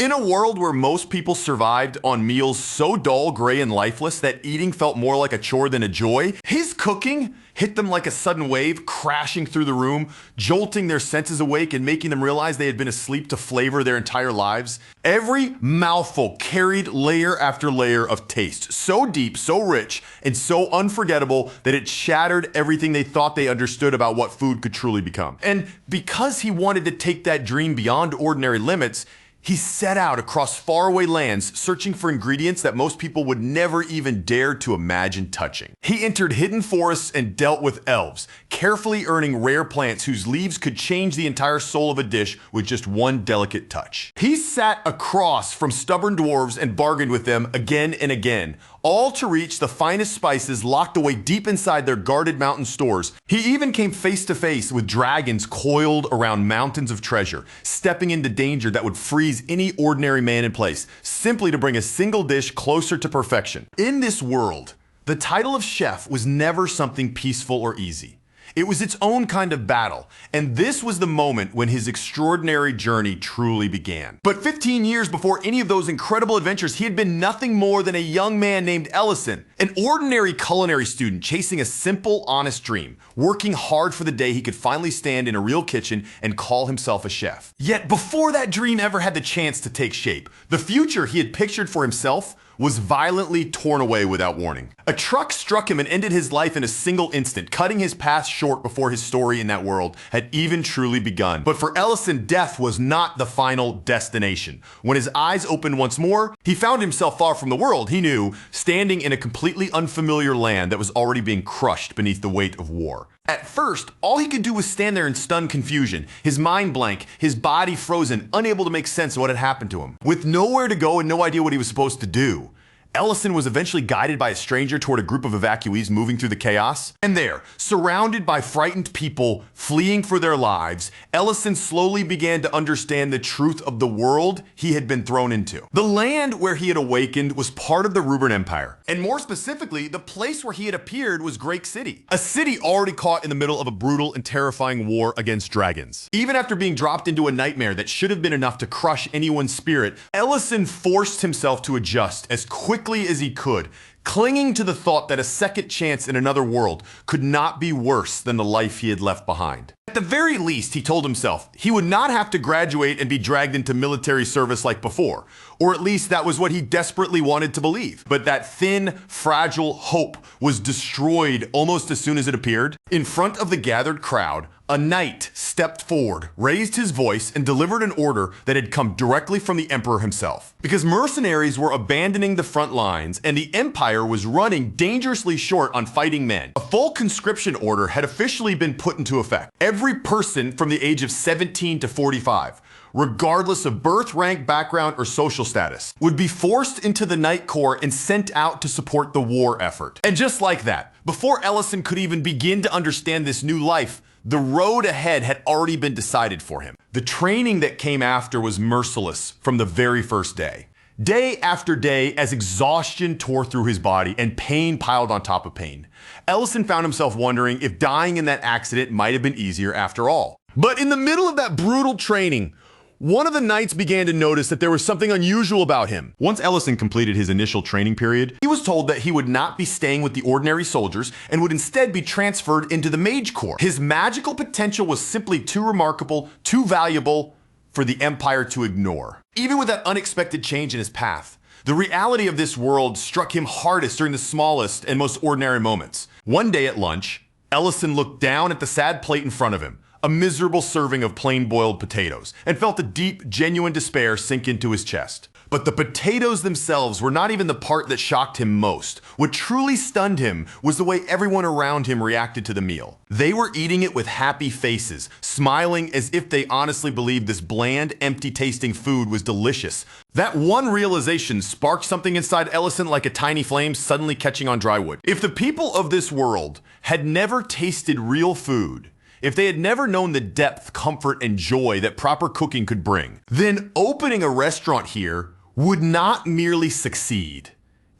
In a world where most people survived on meals so dull, gray, and lifeless that eating felt more like a chore than a joy, his cooking hit them like a sudden wave, crashing through the room, jolting their senses awake and making them realize they had been asleep to flavor their entire lives. Every mouthful carried layer after layer of taste, so deep, so rich, and so unforgettable that it shattered everything they thought they understood about what food could truly become. And because he wanted to take that dream beyond ordinary limits, he set out across faraway lands, searching for ingredients that most people would never even dare to imagine touching. He entered hidden forests and dealt with elves, carefully earning rare plants whose leaves could change the entire soul of a dish with just one delicate touch. He sat across from stubborn dwarves and bargained with them again and again, all to reach the finest spices locked away deep inside their guarded mountain stores. He even came face to face with dragons coiled around mountains of treasure, stepping into danger that would freeze any ordinary man in place, simply to bring a single dish closer to perfection. In this world, the title of chef was never something peaceful or easy. It was its own kind of battle, and this was the moment when his extraordinary journey truly began. But 15 years before any of those incredible adventures, he had been nothing more than a young man named Ellison, an ordinary culinary student chasing a simple, honest dream, working hard for the day he could finally stand in a real kitchen and call himself a chef. Yet before that dream ever had the chance to take shape, the future he had pictured for himself was violently torn away without warning. A truck struck him and ended his life in a single instant, cutting his path short before his story in that world had even truly begun. But for Ellison, death was not the final destination. When his eyes opened once more, he found himself far from the world he knew, standing in a completely unfamiliar land that was already being crushed beneath the weight of war. At first, all he could do was stand there in stunned confusion, his mind blank, his body frozen, unable to make sense of what had happened to him. With nowhere to go and no idea what he was supposed to do, Ellison was eventually guided by a stranger toward a group of evacuees moving through the chaos. And there, surrounded by frightened people fleeing for their lives, Ellison slowly began to understand the truth of the world he had been thrown into. The land where he had awakened was part of the Ruben Empire. And more specifically, the place where he had appeared was Great City, a city already caught in the middle of a brutal and terrifying war against dragons. Even after being dropped into a nightmare that should have been enough to crush anyone's spirit, Ellison forced himself to adjust as quickly as he could, clinging to the thought that a second chance in another world could not be worse than the life he had left behind. At the very least, he told himself, he would not have to graduate and be dragged into military service like before, or at least that was what he desperately wanted to believe. But that thin, fragile hope was destroyed almost as soon as it appeared. In front of the gathered crowd, a knight stepped forward, raised his voice, and delivered an order that had come directly from the emperor himself. Because mercenaries were abandoning the front lines, and the empire was running dangerously short on fighting men, a full conscription order had officially been put into effect. Every person from the age of 17 to 45, regardless of birth, rank, background, or social status, would be forced into the Knight Corps and sent out to support the war effort. And just like that, before Ellison could even begin to understand this new life, the road ahead had already been decided for him. The training that came after was merciless from the very first day. Day after day, as exhaustion tore through his body and pain piled on top of pain, Ellison found himself wondering if dying in that accident might have been easier after all. But in the middle of that brutal training, one of the knights began to notice that there was something unusual about him. Once Ellison completed his initial training period, he was told that he would not be staying with the ordinary soldiers and would instead be transferred into the Mage Corps. His magical potential was simply too remarkable, too valuable for the Empire to ignore. Even with that unexpected change in his path, the reality of this world struck him hardest during the smallest and most ordinary moments. One day at lunch, Ellison looked down at the sad plate in front of him, a miserable serving of plain boiled potatoes, and felt a deep, genuine despair sink into his chest. But the potatoes themselves were not even the part that shocked him most. What truly stunned him was the way everyone around him reacted to the meal. They were eating it with happy faces, smiling as if they honestly believed this bland, empty-tasting food was delicious. That one realization sparked something inside Ellison like a tiny flame suddenly catching on dry wood. If the people of this world had never tasted real food, if they had never known the depth, comfort, and joy that proper cooking could bring, then opening a restaurant here would not merely succeed.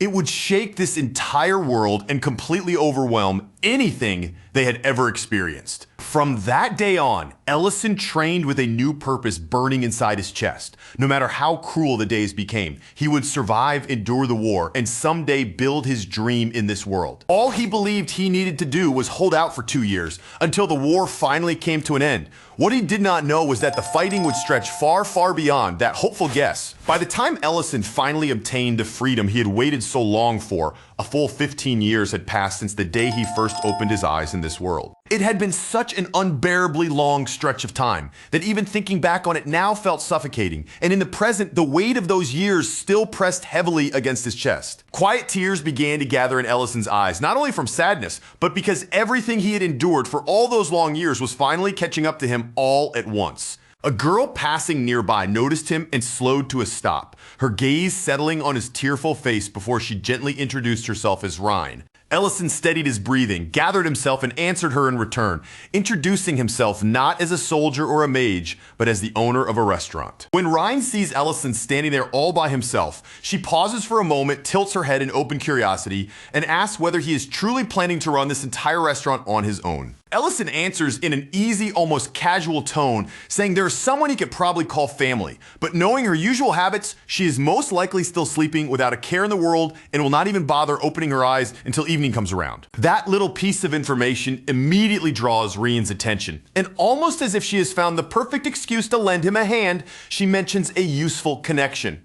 It would shake this entire world and completely overwhelm anything they had ever experienced. From that day on, Ellison trained with a new purpose burning inside his chest. No matter how cruel the days became, he would survive, endure the war, and someday build his dream in this world. All he believed he needed to do was hold out for 2 years, until the war finally came to an end. What he did not know was that the fighting would stretch far, far beyond that hopeful guess. By the time Ellison finally obtained the freedom he had waited so long for, a full 15 years had passed since the day he first opened his eyes in this world. It had been such an unbearably long stretch of time that even thinking back on it now felt suffocating, and in the present, the weight of those years still pressed heavily against his chest. Quiet tears began to gather in Ellison's eyes, not only from sadness, but because everything he had endured for all those long years was finally catching up to him all at once. A girl passing nearby noticed him and slowed to a stop, her gaze settling on his tearful face before she gently introduced herself as Rhine. Ellison steadied his breathing, gathered himself, and answered her in return, introducing himself not as a soldier or a mage, but as the owner of a restaurant. When Rhine sees Ellison standing there all by himself, she pauses for a moment, tilts her head in open curiosity, and asks whether he is truly planning to run this entire restaurant on his own. Ellison answers in an easy, almost casual tone, saying there is someone he could probably call family, but knowing her usual habits, she is most likely still sleeping without a care in the world and will not even bother opening her eyes until evening comes around. That little piece of information immediately draws Rian's attention, and almost as if she has found the perfect excuse to lend him a hand, she mentions a useful connection.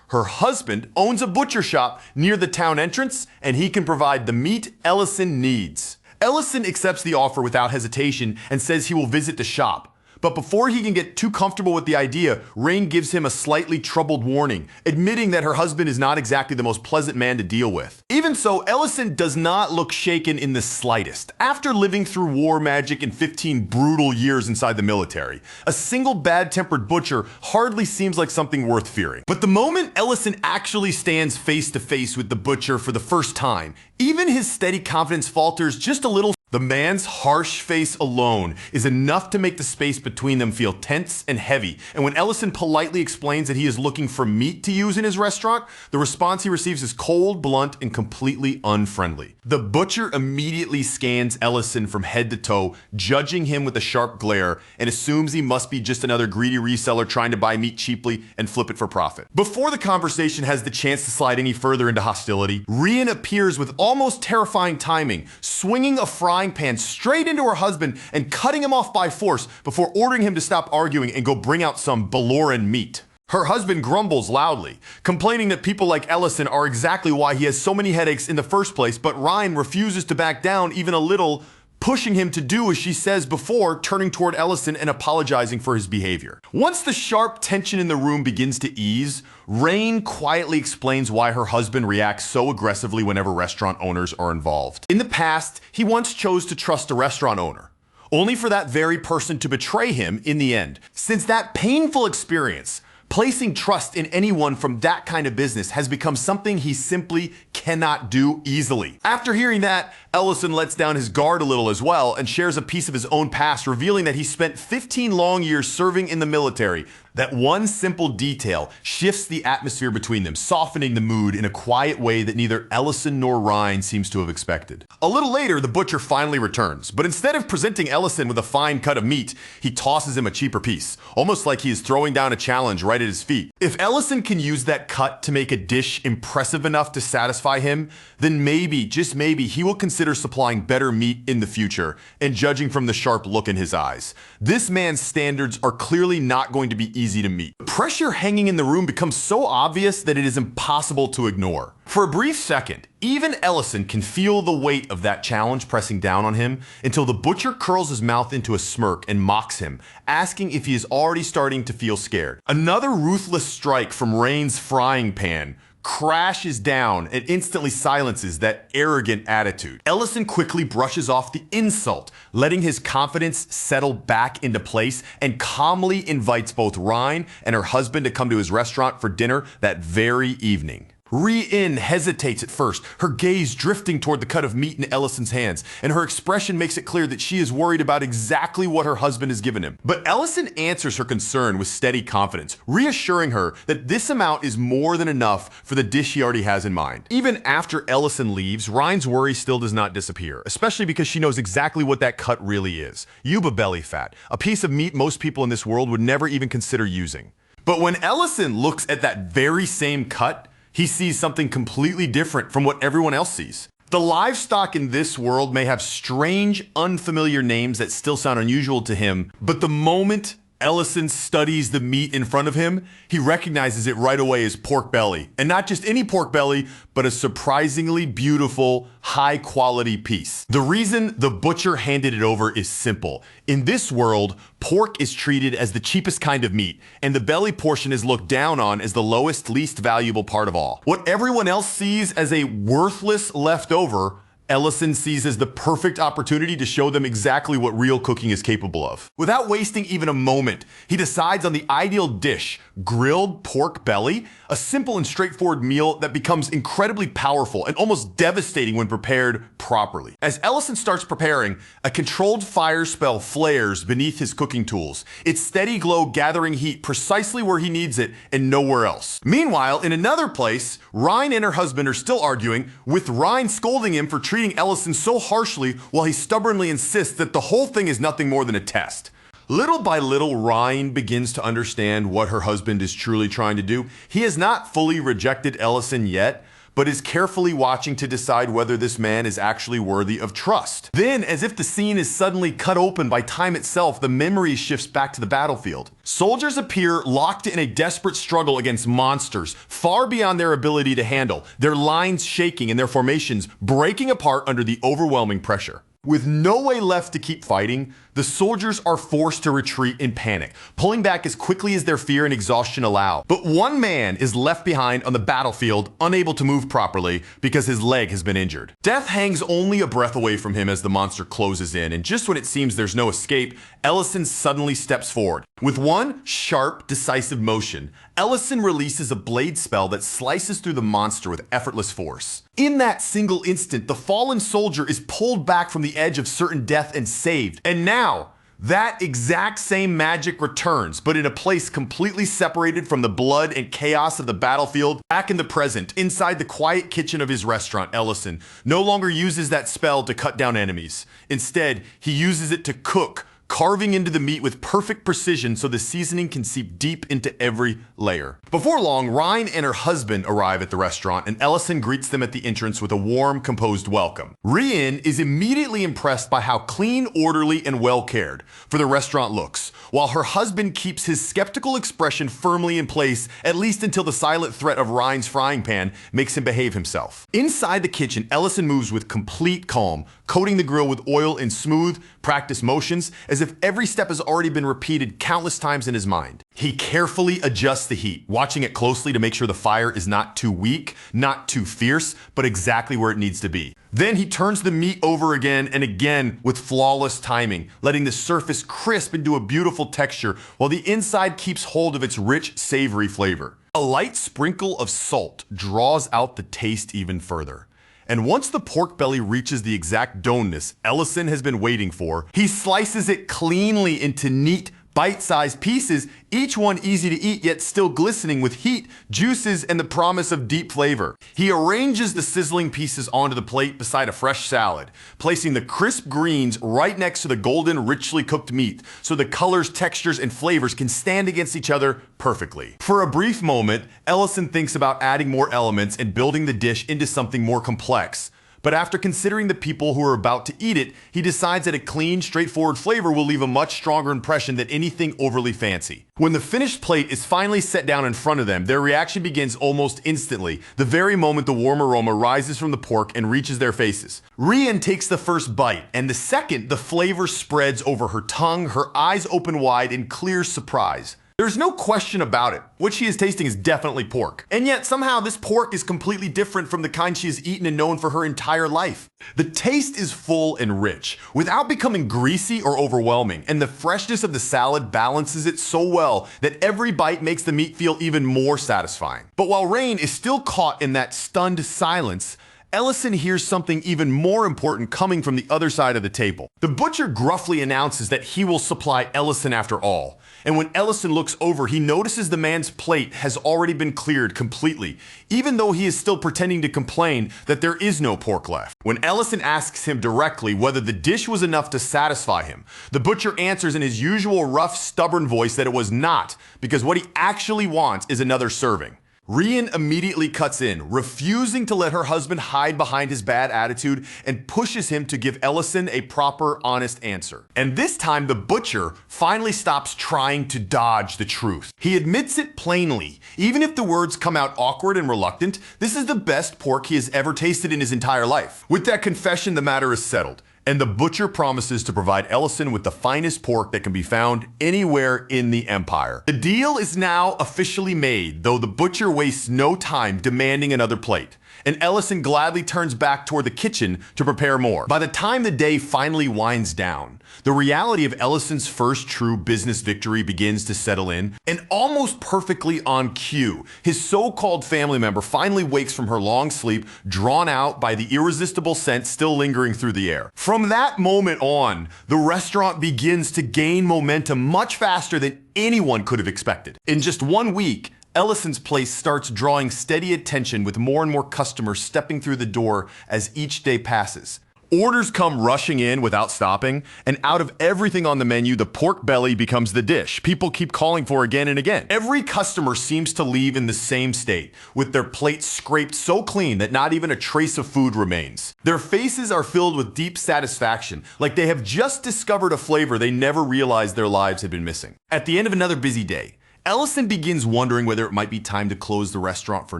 Her husband owns a butcher shop near the town entrance, and he can provide the meat Ellison needs. Ellison accepts the offer without hesitation and says he will visit the shop. But before he can get too comfortable with the idea, Rain gives him a slightly troubled warning, admitting that her husband is not exactly the most pleasant man to deal with. Even so, Ellison does not look shaken in the slightest. After living through war magic and 15 brutal years inside the military, a single bad-tempered butcher hardly seems like something worth fearing. But the moment Ellison actually stands face to face with the butcher for the first time, even his steady confidence falters just a little. The man's harsh face alone is enough to make the space between them feel tense and heavy, and when Ellison politely explains that he is looking for meat to use in his restaurant, the response he receives is cold, blunt, and completely unfriendly. The butcher immediately scans Ellison from head to toe, judging him with a sharp glare, and assumes he must be just another greedy reseller trying to buy meat cheaply and flip it for profit. Before the conversation has the chance to slide any further into hostility, Rian appears with almost terrifying timing, swinging a frying pan straight into her husband and cutting him off by force before ordering him to stop arguing and go bring out some Baloran meat. Her husband grumbles loudly, complaining that people like Ellison are exactly why he has so many headaches in the first place, but Ryan refuses to back down even a little, pushing him to do as she says before turning toward Ellison and apologizing for his behavior. Once the sharp tension in the room begins to ease, Rain quietly explains why her husband reacts so aggressively whenever restaurant owners are involved. In the past, he once chose to trust a restaurant owner, only for that very person to betray him in the end. Since that painful experience, placing trust in anyone from that kind of business has become something he simply cannot do easily. After hearing that, Ellison lets down his guard a little as well and shares a piece of his own past, revealing that he spent 15 long years serving in the military. That one simple detail shifts the atmosphere between them, softening the mood in a quiet way that neither Ellison nor Ryan seems to have expected. A little later, the butcher finally returns, but instead of presenting Ellison with a fine cut of meat, he tosses him a cheaper piece, almost like he is throwing down a challenge right at his feet. If Ellison can use that cut to make a dish impressive enough to satisfy him, then maybe, just maybe, he will consider supplying better meat in the future, and judging from the sharp look in his eyes. This man's standards are clearly not going to be easy to meet. The pressure hanging in the room becomes so obvious that it is impossible to ignore. For a brief second, even Ellison can feel the weight of that challenge pressing down on him until the butcher curls his mouth into a smirk and mocks him, asking if he is already starting to feel scared. Another ruthless strike from Rain's frying pan crashes down and instantly silences that arrogant attitude. Ellison quickly brushes off the insult, letting his confidence settle back into place, and calmly invites both Ryan and her husband to come to his restaurant for dinner that very evening. Ri-In hesitates at first, her gaze drifting toward the cut of meat in Ellison's hands, and her expression makes it clear that she is worried about exactly what her husband has given him. But Ellison answers her concern with steady confidence, reassuring her that this amount is more than enough for the dish he already has in mind. Even after Ellison leaves, Ryan's worry still does not disappear, especially because she knows exactly what that cut really is. Yuba belly fat, a piece of meat most people in this world would never even consider using. But when Ellison looks at that very same cut, he sees something completely different from what everyone else sees. The livestock in this world may have strange, unfamiliar names that still sound unusual to him, but the moment Ellison studies the meat in front of him, he recognizes it right away as pork belly. And not just any pork belly, but a surprisingly beautiful, high-quality piece. The reason the butcher handed it over is simple. In this world, pork is treated as the cheapest kind of meat, and the belly portion is looked down on as the lowest, least valuable part of all. What everyone else sees as a worthless leftover, Ellison sees as the perfect opportunity to show them exactly what real cooking is capable of. Without wasting even a moment, he decides on the ideal dish, grilled pork belly, a simple and straightforward meal that becomes incredibly powerful and almost devastating when prepared properly. As Ellison starts preparing, a controlled fire spell flares beneath his cooking tools, its steady glow gathering heat precisely where he needs it and nowhere else. Meanwhile, in another place, Ryan and her husband are still arguing, with Ryan scolding him for treating Ellison so harshly while he stubbornly insists that the whole thing is nothing more than a test. Little by little, Ryan begins to understand what her husband is truly trying to do. He has not fully rejected Ellison yet, but is carefully watching to decide whether this man is actually worthy of trust. Then, as if the scene is suddenly cut open by time itself, the memory shifts back to the battlefield. Soldiers appear locked in a desperate struggle against monsters, far beyond their ability to handle, their lines shaking and their formations breaking apart under the overwhelming pressure. With no way left to keep fighting, the soldiers are forced to retreat in panic, pulling back as quickly as their fear and exhaustion allow. But one man is left behind on the battlefield, unable to move properly because his leg has been injured. Death hangs only a breath away from him as the monster closes in, and just when it seems there's no escape, Ellison suddenly steps forward. With one sharp, decisive motion, Ellison releases a blade spell that slices through the monster with effortless force. In that single instant, the fallen soldier is pulled back from the edge of certain death and saved. And now, that exact same magic returns, but in a place completely separated from the blood and chaos of the battlefield. Back in the present, inside the quiet kitchen of his restaurant, Ellison no longer uses that spell to cut down enemies. Instead, he uses it to cook, carving into the meat with perfect precision so the seasoning can seep deep into every layer. Before long, Ryan and her husband arrive at the restaurant, and Ellison greets them at the entrance with a warm, composed welcome. Ri-In is immediately impressed by how clean, orderly, and well-cared for the restaurant looks, while her husband keeps his skeptical expression firmly in place, at least until the silent threat of Ryan's frying pan makes him behave himself. Inside the kitchen, Ellison moves with complete calm, coating the grill with oil in smooth, practiced motions, as if every step has already been repeated countless times in his mind. He carefully adjusts the heat, watching it closely to make sure the fire is not too weak, not too fierce, but exactly where it needs to be. Then he turns the meat over again and again with flawless timing, letting the surface crisp into a beautiful texture while the inside keeps hold of its rich, savory flavor. A light sprinkle of salt draws out the taste even further. And once the pork belly reaches the exact doneness Ellison has been waiting for, he slices it cleanly into neat, bite-sized pieces, each one easy to eat yet still glistening with heat, juices, and the promise of deep flavor. He arranges the sizzling pieces onto the plate beside a fresh salad, placing the crisp greens right next to the golden, richly cooked meat so the colors, textures, and flavors can stand against each other perfectly. For a brief moment, Ellison thinks about adding more elements and building the dish into something more complex. But after considering the people who are about to eat it, he decides that a clean, straightforward flavor will leave a much stronger impression than anything overly fancy. When the finished plate is finally set down in front of them, their reaction begins almost instantly, the very moment the warm aroma rises from the pork and reaches their faces. Ri-In takes the first bite, and the second, the flavor spreads over her tongue, her eyes open wide in clear surprise. There's no question about it. What she is tasting is definitely pork. And yet somehow this pork is completely different from the kind she has eaten and known for her entire life. The taste is full and rich, without becoming greasy or overwhelming, and the freshness of the salad balances it so well that every bite makes the meat feel even more satisfying. But while Rain is still caught in that stunned silence, Ellison hears something even more important coming from the other side of the table. The butcher gruffly announces that he will supply Ellison after all. And when Ellison looks over, he notices the man's plate has already been cleared completely, even though he is still pretending to complain that there is no pork left. When Ellison asks him directly whether the dish was enough to satisfy him, the butcher answers in his usual rough, stubborn voice that it was not, because what he actually wants is another serving. Rian immediately cuts in, refusing to let her husband hide behind his bad attitude, and pushes him to give Ellison a proper, honest answer. And this time, the butcher finally stops trying to dodge the truth. He admits it plainly. Even if the words come out awkward and reluctant, this is the best pork he has ever tasted in his entire life. With that confession, the matter is settled, and the butcher promises to provide Ellison with the finest pork that can be found anywhere in the Empire. The deal is now officially made, though the butcher wastes no time demanding another plate, and Ellison gladly turns back toward the kitchen to prepare more. By the time the day finally winds down, the reality of Ellison's first true business victory begins to settle in, and almost perfectly on cue, his so-called family member finally wakes from her long sleep, drawn out by the irresistible scent still lingering through the air. From that moment on, the restaurant begins to gain momentum much faster than anyone could have expected. In just 1 week, Ellison's place starts drawing steady attention with more and more customers stepping through the door as each day passes. Orders come rushing in without stopping, and out of everything on the menu, the pork belly becomes the dish people keep calling for again and again. Every customer seems to leave in the same state, with their plates scraped so clean that not even a trace of food remains. Their faces are filled with deep satisfaction, like they have just discovered a flavor they never realized their lives had been missing. At the end of another busy day, Ellison begins wondering whether it might be time to close the restaurant for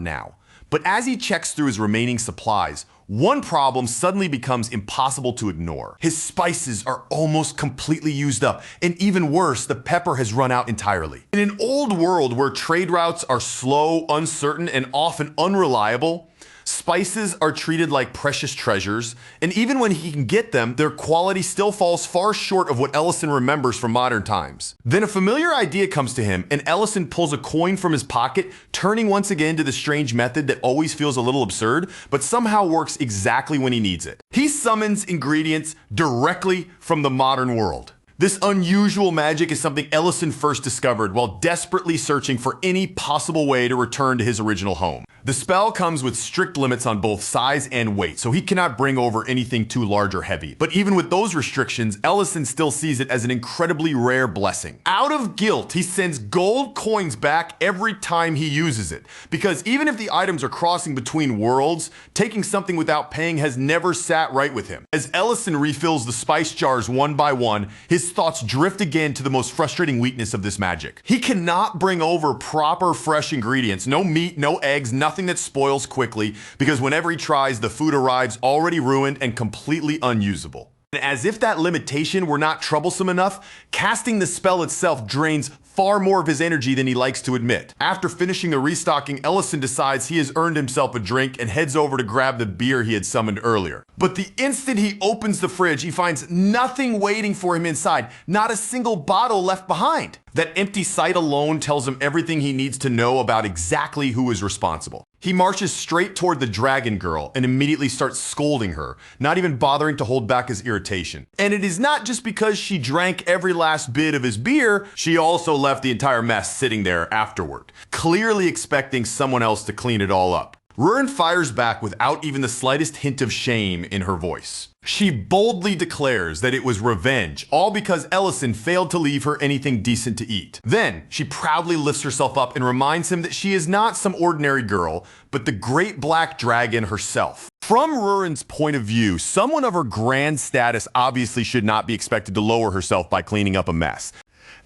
now. But as he checks through his remaining supplies, one problem suddenly becomes impossible to ignore. His spices are almost completely used up, and even worse, the pepper has run out entirely. In an old world where trade routes are slow, uncertain, and often unreliable, spices are treated like precious treasures, and even when he can get them, their quality still falls far short of what Ellison remembers from modern times. Then a familiar idea comes to him, and Ellison pulls a coin from his pocket, turning once again to the strange method that always feels a little absurd, but somehow works exactly when he needs it. He summons ingredients directly from the modern world. This unusual magic is something Ellison first discovered while desperately searching for any possible way to return to his original home. The spell comes with strict limits on both size and weight, so he cannot bring over anything too large or heavy. But even with those restrictions, Ellison still sees it as an incredibly rare blessing. Out of guilt, he sends gold coins back every time he uses it, because even if the items are crossing between worlds, taking something without paying has never sat right with him. As Ellison refills the spice jars one by one, his thoughts drift again to the most frustrating weakness of this magic. He cannot bring over proper fresh ingredients, no meat, no eggs, nothing that spoils quickly, because whenever he tries, the food arrives already ruined and completely unusable. And as if that limitation were not troublesome enough, casting the spell itself drains far more of his energy than he likes to admit. After finishing the restocking, Ellison decides he has earned himself a drink and heads over to grab the beer he had summoned earlier. But the instant he opens the fridge, he finds nothing waiting for him inside, not a single bottle left behind. That empty sight alone tells him everything he needs to know about exactly who is responsible. He marches straight toward the dragon girl and immediately starts scolding her, not even bothering to hold back his irritation. And it is not just because she drank every last bit of his beer, she also left the entire mess sitting there afterward, clearly expecting someone else to clean it all up. Rurin fires back without even the slightest hint of shame in her voice. She boldly declares that it was revenge, all because Ellison failed to leave her anything decent to eat. Then, she proudly lifts herself up and reminds him that she is not some ordinary girl, but the great black dragon herself. From Rurin's point of view, someone of her grand status obviously should not be expected to lower herself by cleaning up a mess.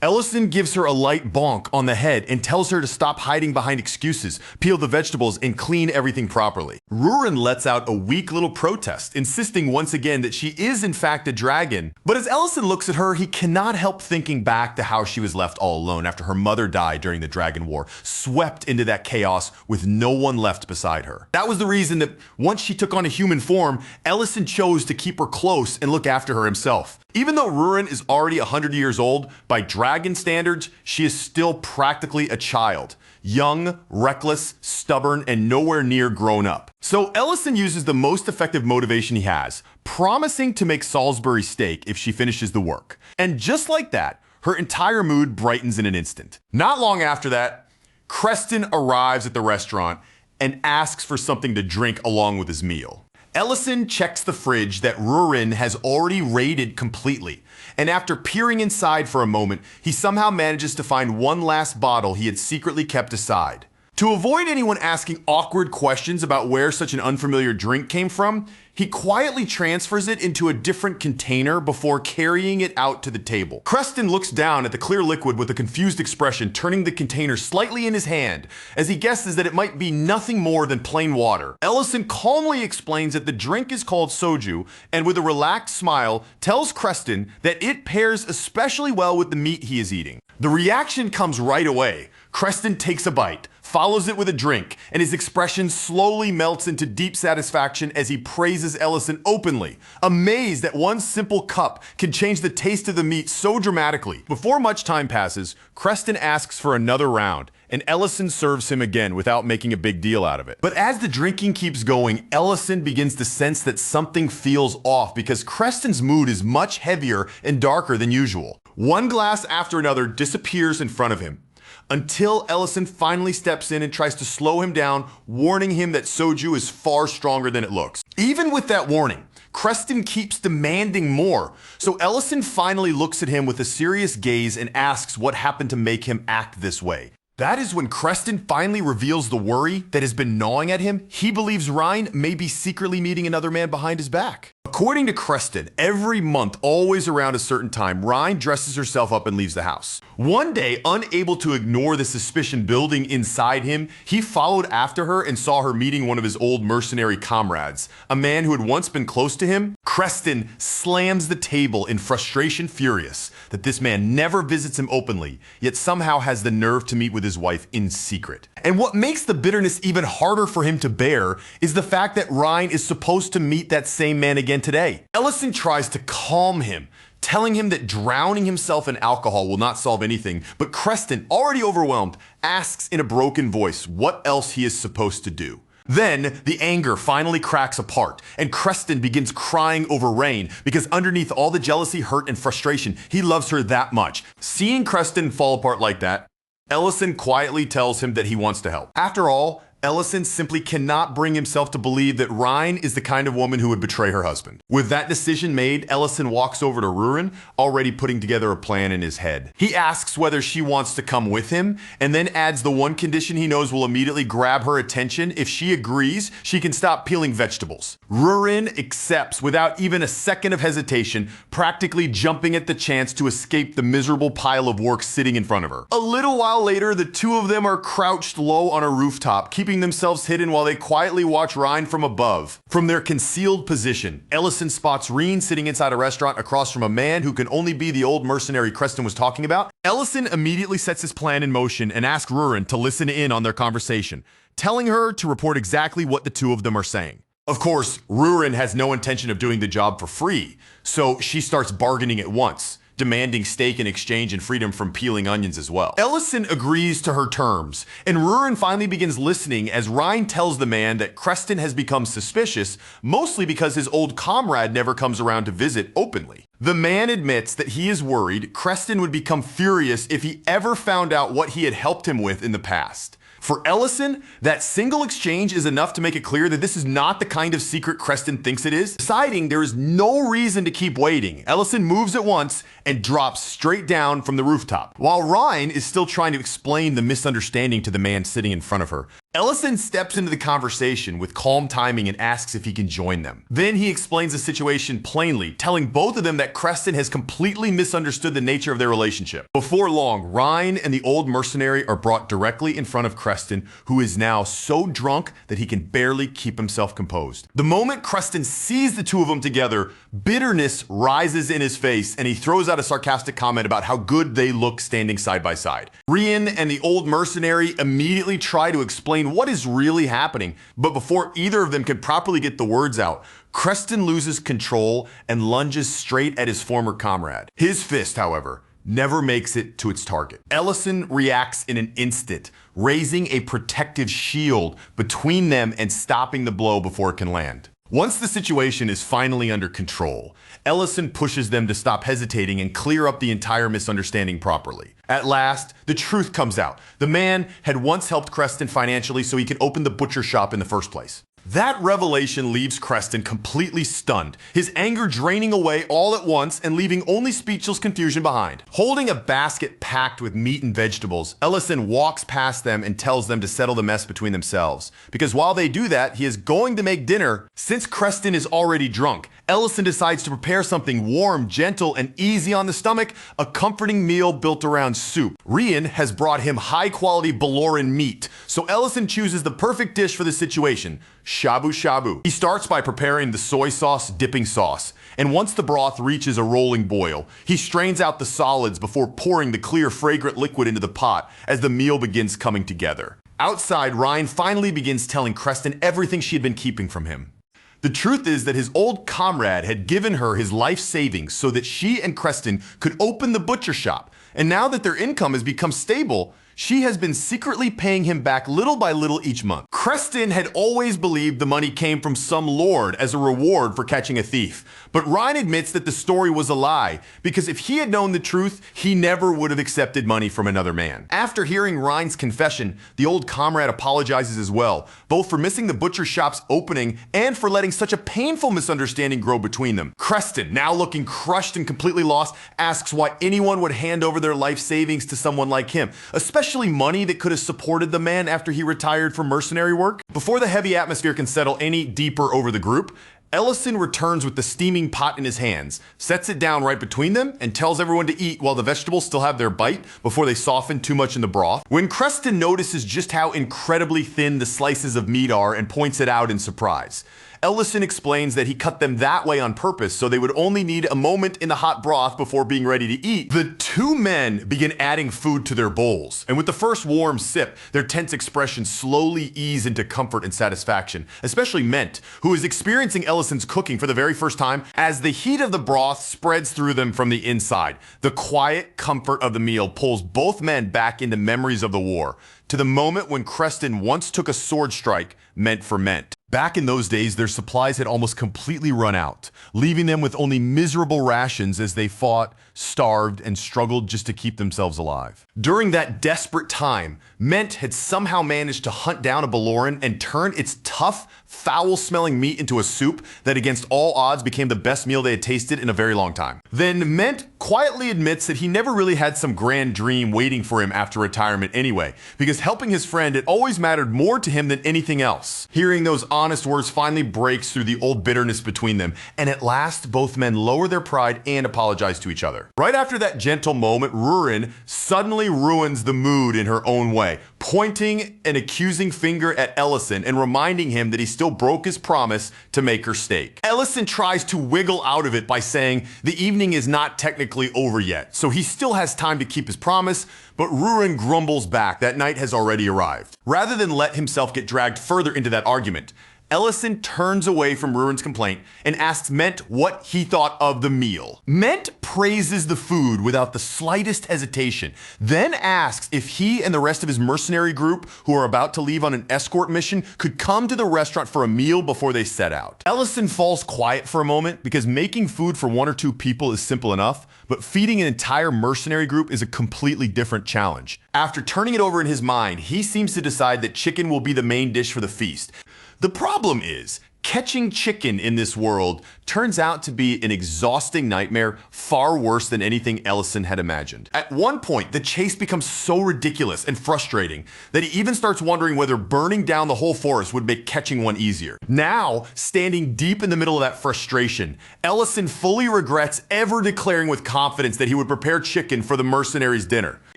Ellison gives her a light bonk on the head and tells her to stop hiding behind excuses, peel the vegetables, and clean everything properly. Rurin lets out a weak little protest, insisting once again that she is in fact a dragon. But as Ellison looks at her, he cannot help thinking back to how she was left all alone after her mother died during the Dragon War, swept into that chaos with no one left beside her. That was the reason that once she took on a human form, Ellison chose to keep her close and look after her himself. Even though Rurin is already 100 years old, by dragon standards, she is still practically a child. Young, reckless, stubborn, and nowhere near grown up. So Ellison uses the most effective motivation he has, promising to make Salisbury steak if she finishes the work. And just like that, her entire mood brightens in an instant. Not long after that, Creston arrives at the restaurant and asks for something to drink along with his meal. Ellison checks the fridge that Rurin has already raided completely, and after peering inside for a moment, he somehow manages to find one last bottle he had secretly kept aside. To avoid anyone asking awkward questions about where such an unfamiliar drink came from, he quietly transfers it into a different container before carrying it out to the table. Creston looks down at the clear liquid with a confused expression, turning the container slightly in his hand, as he guesses that it might be nothing more than plain water. Ellison calmly explains that the drink is called soju, and with a relaxed smile, tells Creston that it pairs especially well with the meat he is eating. The reaction comes right away. Creston takes a bite, follows it with a drink, and his expression slowly melts into deep satisfaction as he praises Ellison openly, amazed that one simple cup can change the taste of the meat so dramatically. Before much time passes, Creston asks for another round, and Ellison serves him again without making a big deal out of it. But as the drinking keeps going, Ellison begins to sense that something feels off because Creston's mood is much heavier and darker than usual. One glass after another disappears in front of him, until Ellison finally steps in and tries to slow him down, warning him that soju is far stronger than it looks. Even with that warning, Creston keeps demanding more, so Ellison finally looks at him with a serious gaze and asks what happened to make him act this way. That is when Creston finally reveals the worry that has been gnawing at him. He believes Rhine may be secretly meeting another man behind his back. According to Creston, every month, always around a certain time, Rhine dresses herself up and leaves the house. One day, unable to ignore the suspicion building inside him, he followed after her and saw her meeting one of his old mercenary comrades, a man who had once been close to him. Creston slams the table in frustration, furious that this man never visits him openly, yet somehow has the nerve to meet with his wife in secret. And what makes the bitterness even harder for him to bear is the fact that Rhine is supposed to meet that same man again today. Ellison tries to calm him, telling him that drowning himself in alcohol will not solve anything, but Creston, already overwhelmed, asks in a broken voice what else he is supposed to do. Then, the anger finally cracks apart, and Creston begins crying over Rain because underneath all the jealousy, hurt, and frustration, he loves her that much. Seeing Creston fall apart like that, Ellison quietly tells him that he wants to help. After all, Ellison simply cannot bring himself to believe that Rhine is the kind of woman who would betray her husband. With that decision made, Ellison walks over to Rurin, already putting together a plan in his head. He asks whether she wants to come with him, and then adds the one condition he knows will immediately grab her attention. If she agrees, she can stop peeling vegetables. Rurin accepts without even a second of hesitation, practically jumping at the chance to escape the miserable pile of work sitting in front of her. A little while later, the two of them are crouched low on a rooftop, keeping themselves hidden while they quietly watch Rhine from above. From their concealed position, Ellison spots Rhine sitting inside a restaurant across from a man who can only be the old mercenary Creston was talking about. Ellison immediately sets his plan in motion and asks Rurin to listen in on their conversation, telling her to report exactly what the two of them are saying. Of course, Rurin has no intention of doing the job for free, so she starts bargaining at once, demanding steak in exchange and freedom from peeling onions as well. Ellison agrees to her terms, and Rurin finally begins listening as Rhine tells the man that Creston has become suspicious, mostly because his old comrade never comes around to visit openly. The man admits that he is worried Creston would become furious if he ever found out what he had helped him with in the past. For Ellison, that single exchange is enough to make it clear that this is not the kind of secret Creston thinks it is. Deciding there is no reason to keep waiting, Ellison moves at once and drops straight down from the rooftop. While Rhine is still trying to explain the misunderstanding to the man sitting in front of her, Ellison steps into the conversation with calm timing and asks if he can join them. Then he explains the situation plainly, telling both of them that Creston has completely misunderstood the nature of their relationship. Before long, Ryan and the old mercenary are brought directly in front of Creston, who is now so drunk that he can barely keep himself composed. The moment Creston sees the two of them together, bitterness rises in his face and he throws out a sarcastic comment about how good they look standing side by side. Ryan and the old mercenary immediately try to explain what is really happening, but before either of them can properly get the words out, Creston loses control and lunges straight at his former comrade. His fist, however, never makes it to its target. Ellison reacts in an instant, raising a protective shield between them and stopping the blow before it can land. Once the situation is finally under control, Ellison pushes them to stop hesitating and clear up the entire misunderstanding properly. At last, the truth comes out. The man had once helped Creston financially so he could open the butcher shop in the first place. That revelation leaves Creston completely stunned, his anger draining away all at once and leaving only speechless confusion behind. Holding a basket packed with meat and vegetables, Ellison walks past them and tells them to settle the mess between themselves. Because while they do that, he is going to make dinner. Since Creston is already drunk, Ellison decides to prepare something warm, gentle, and easy on the stomach, a comforting meal built around soup. Rian has brought him high-quality Baloran meat, so Ellison chooses the perfect dish for the situation, shabu shabu. He starts by preparing the soy sauce dipping sauce, and once the broth reaches a rolling boil, he strains out the solids before pouring the clear, fragrant liquid into the pot as the meal begins coming together. Outside, Ryan finally begins telling Creston everything she had been keeping from him. The truth is that his old comrade had given her his life savings so that she and Creston could open the butcher shop, and now that their income has become stable, she has been secretly paying him back little by little each month. Creston had always believed the money came from some lord as a reward for catching a thief. But Ryan admits that the story was a lie, because if he had known the truth, he never would have accepted money from another man. After hearing Ryan's confession, the old comrade apologizes as well, both for missing the butcher shop's opening and for letting such a painful misunderstanding grow between them. Creston, now looking crushed and completely lost, asks why anyone would hand over their life savings to someone like him, especially money that could have supported the man after he retired from mercenary work. Before the heavy atmosphere can settle any deeper over the group, Ellison returns with the steaming pot in his hands, sets it down right between them, and tells everyone to eat while the vegetables still have their bite before they soften too much in the broth. When Creston notices just how incredibly thin the slices of meat are and points it out in surprise, Ellison explains that he cut them that way on purpose so they would only need a moment in the hot broth before being ready to eat. The two men begin adding food to their bowls, and with the first warm sip, their tense expressions slowly ease into comfort and satisfaction, especially Ment, who is experiencing Ellison's cooking for the very first time as the heat of the broth spreads through them from the inside. The quiet comfort of the meal pulls both men back into memories of the war, to the moment when Creston once took a sword strike meant for Ment. Back in those days, their supplies had almost completely run out, leaving them with only miserable rations as they fought, starved, and struggled just to keep themselves alive. During that desperate time, Ment had somehow managed to hunt down a Baloran and turn its tough, foul-smelling meat into a soup that against all odds became the best meal they had tasted in a very long time. Then Ment quietly admits that he never really had some grand dream waiting for him after retirement anyway, because helping his friend had always mattered more to him than anything else. Hearing those honest words finally breaks through the old bitterness between them, and at last both men lower their pride and apologize to each other. Right after that gentle moment, Rurin suddenly ruins the mood in her own way, pointing an accusing finger at Ellison and reminding him that he still broke his promise to make her steak. Ellison tries to wiggle out of it by saying the evening is not technically over yet, so he still has time to keep his promise, but Rurin grumbles back that night has already arrived. Rather than let himself get dragged further into that argument, Ellison turns away from Rurin's complaint and asks Ment what he thought of the meal. Ment praises the food without the slightest hesitation, then asks if he and the rest of his mercenary group, who are about to leave on an escort mission, could come to the restaurant for a meal before they set out. Ellison falls quiet for a moment because making food for one or two people is simple enough, but feeding an entire mercenary group is a completely different challenge. After turning it over in his mind, he seems to decide that chicken will be the main dish for the feast. The problem is, Catching chicken in this world turns out to be an exhausting nightmare, far worse than anything Ellison had imagined. At one point, the chase becomes so ridiculous and frustrating that he even starts wondering whether burning down the whole forest would make catching one easier. Now, standing deep in the middle of that frustration, Ellison fully regrets ever declaring with confidence that he would prepare chicken for the mercenaries' dinner.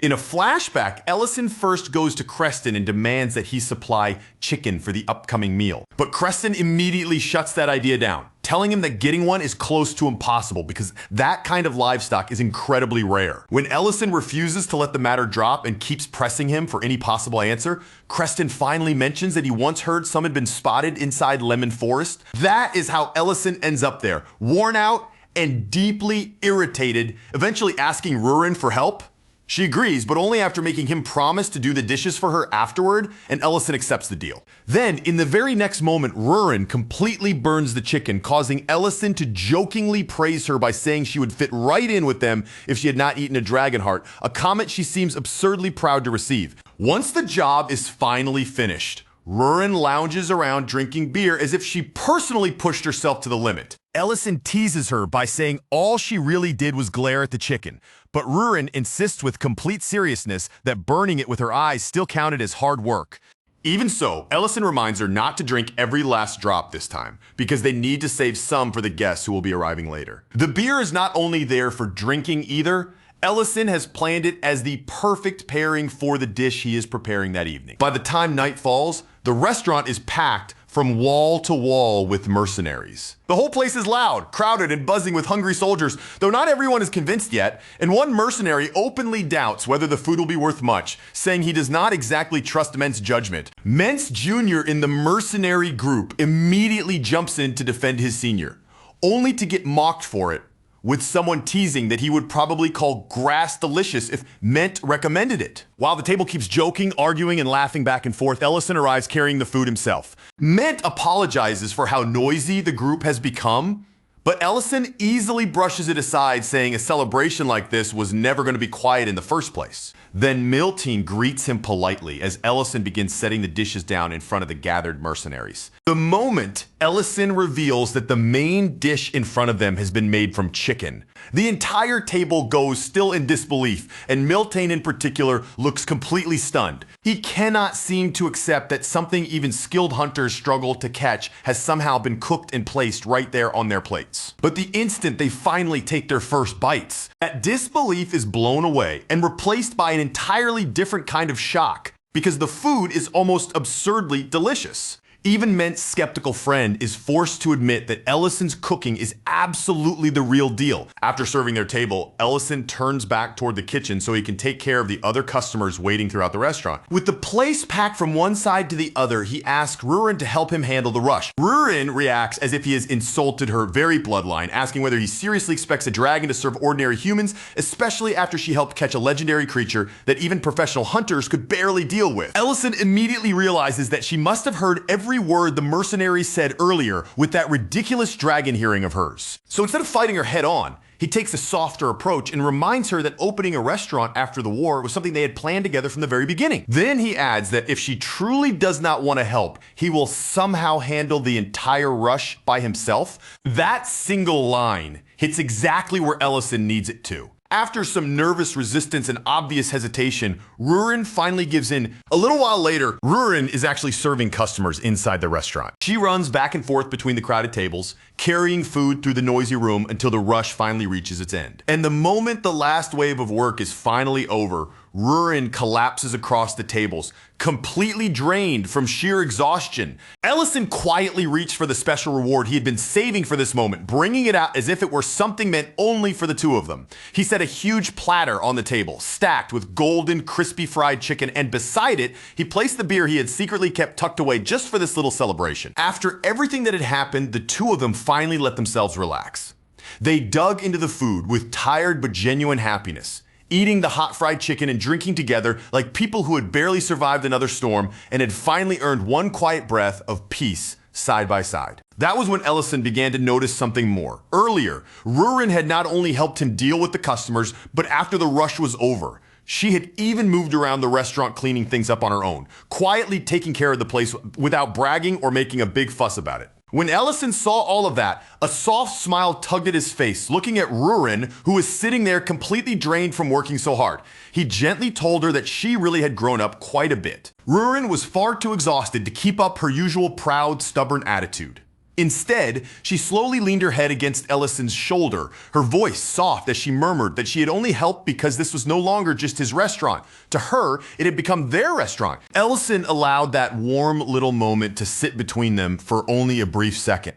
In a flashback, Ellison first goes to Creston and demands that he supply chicken for the upcoming meal. But Creston immediately shuts that idea down, telling him that getting one is close to impossible because that kind of livestock is incredibly rare. When Ellison refuses to let the matter drop and keeps pressing him for any possible answer, Creston finally mentions that he once heard some had been spotted inside Lemon Forest. That is how Ellison ends up there, worn out and deeply irritated, eventually asking Rurin for help. She agrees, but only after making him promise to do the dishes for her afterward, and Ellison accepts the deal. Then, in the very next moment, Rurin completely burns the chicken, causing Ellison to jokingly praise her by saying she would fit right in with them if she had not eaten a dragon heart, a comment she seems absurdly proud to receive. Once the job is finally finished, Rurin lounges around drinking beer as if she personally pushed herself to the limit. Ellison teases her by saying all she really did was glare at the chicken, but Rurin insists with complete seriousness that burning it with her eyes still counted as hard work. Even so, Ellison reminds her not to drink every last drop this time, because they need to save some for the guests who will be arriving later. The beer is not only there for drinking either, Ellison has planned it as the perfect pairing for the dish he is preparing that evening. By the time night falls, the restaurant is packed from wall to wall with mercenaries. The whole place is loud, crowded, and buzzing with hungry soldiers, though not everyone is convinced yet, and one mercenary openly doubts whether the food will be worth much, saying he does not exactly trust Ment's judgment. Ment's junior in the mercenary group immediately jumps in to defend his senior, only to get mocked for it, with someone teasing that he would probably call grass delicious if Ment recommended it. While the table keeps joking, arguing, and laughing back and forth, Ellison arrives carrying the food himself. Ment apologizes for how noisy the group has become, but Ellison easily brushes it aside, saying a celebration like this was never going to be quiet in the first place. Then Miltine greets him politely as Ellison begins setting the dishes down in front of the gathered mercenaries. The moment Ellison reveals that the main dish in front of them has been made from chicken, the entire table goes still in disbelief, and Miltane in particular looks completely stunned. He cannot seem to accept that something even skilled hunters struggle to catch has somehow been cooked and placed right there on their plates. But the instant they finally take their first bites, that disbelief is blown away and replaced by an entirely different kind of shock, because the food is almost absurdly delicious. Even Ment's skeptical friend is forced to admit that Ellison's cooking is absolutely the real deal. After serving their table, Ellison turns back toward the kitchen so he can take care of the other customers waiting throughout the restaurant. With the place packed from one side to the other, he asks Rurin to help him handle the rush. Rurin reacts as if he has insulted her very bloodline, asking whether he seriously expects a dragon to serve ordinary humans, especially after she helped catch a legendary creature that even professional hunters could barely deal with. Ellison immediately realizes that she must have heard every word the mercenary said earlier with that ridiculous dragon hearing of hers. So instead of fighting her head on, he takes a softer approach and reminds her that opening a restaurant after the war was something they had planned together from the very beginning. Then he adds that if she truly does not want to help, he will somehow handle the entire rush by himself. That single line hits exactly where Ellison needs it to. After some nervous resistance and obvious hesitation, Rurin finally gives in. A little while later, Rurin is actually serving customers inside the restaurant. She runs back and forth between the crowded tables, carrying food through the noisy room until the rush finally reaches its end. And the moment the last wave of work is finally over, Rurin collapses across the tables, completely drained from sheer exhaustion. Ellison quietly reached for the special reward he had been saving for this moment, bringing it out as if it were something meant only for the two of them. He set a huge platter on the table, stacked with golden, crispy fried chicken, and beside it, he placed the beer he had secretly kept tucked away just for this little celebration. After everything that had happened, the two of them finally let themselves relax. They dug into the food with tired but genuine happiness, eating the hot fried chicken and drinking together like people who had barely survived another storm and had finally earned one quiet breath of peace side by side. That was when Ellison began to notice something more. Earlier, Rurin had not only helped him deal with the customers, but after the rush was over, she had even moved around the restaurant cleaning things up on her own, quietly taking care of the place without bragging or making a big fuss about it. When Ellison saw all of that, a soft smile tugged at his face, looking at Rurin, who was sitting there completely drained from working so hard. He gently told her that she really had grown up quite a bit. Rurin was far too exhausted to keep up her usual proud, stubborn attitude. Instead, she slowly leaned her head against Ellison's shoulder, her voice soft as she murmured that she had only helped because this was no longer just his restaurant. To her, it had become their restaurant. Ellison allowed that warm little moment to sit between them for only a brief second.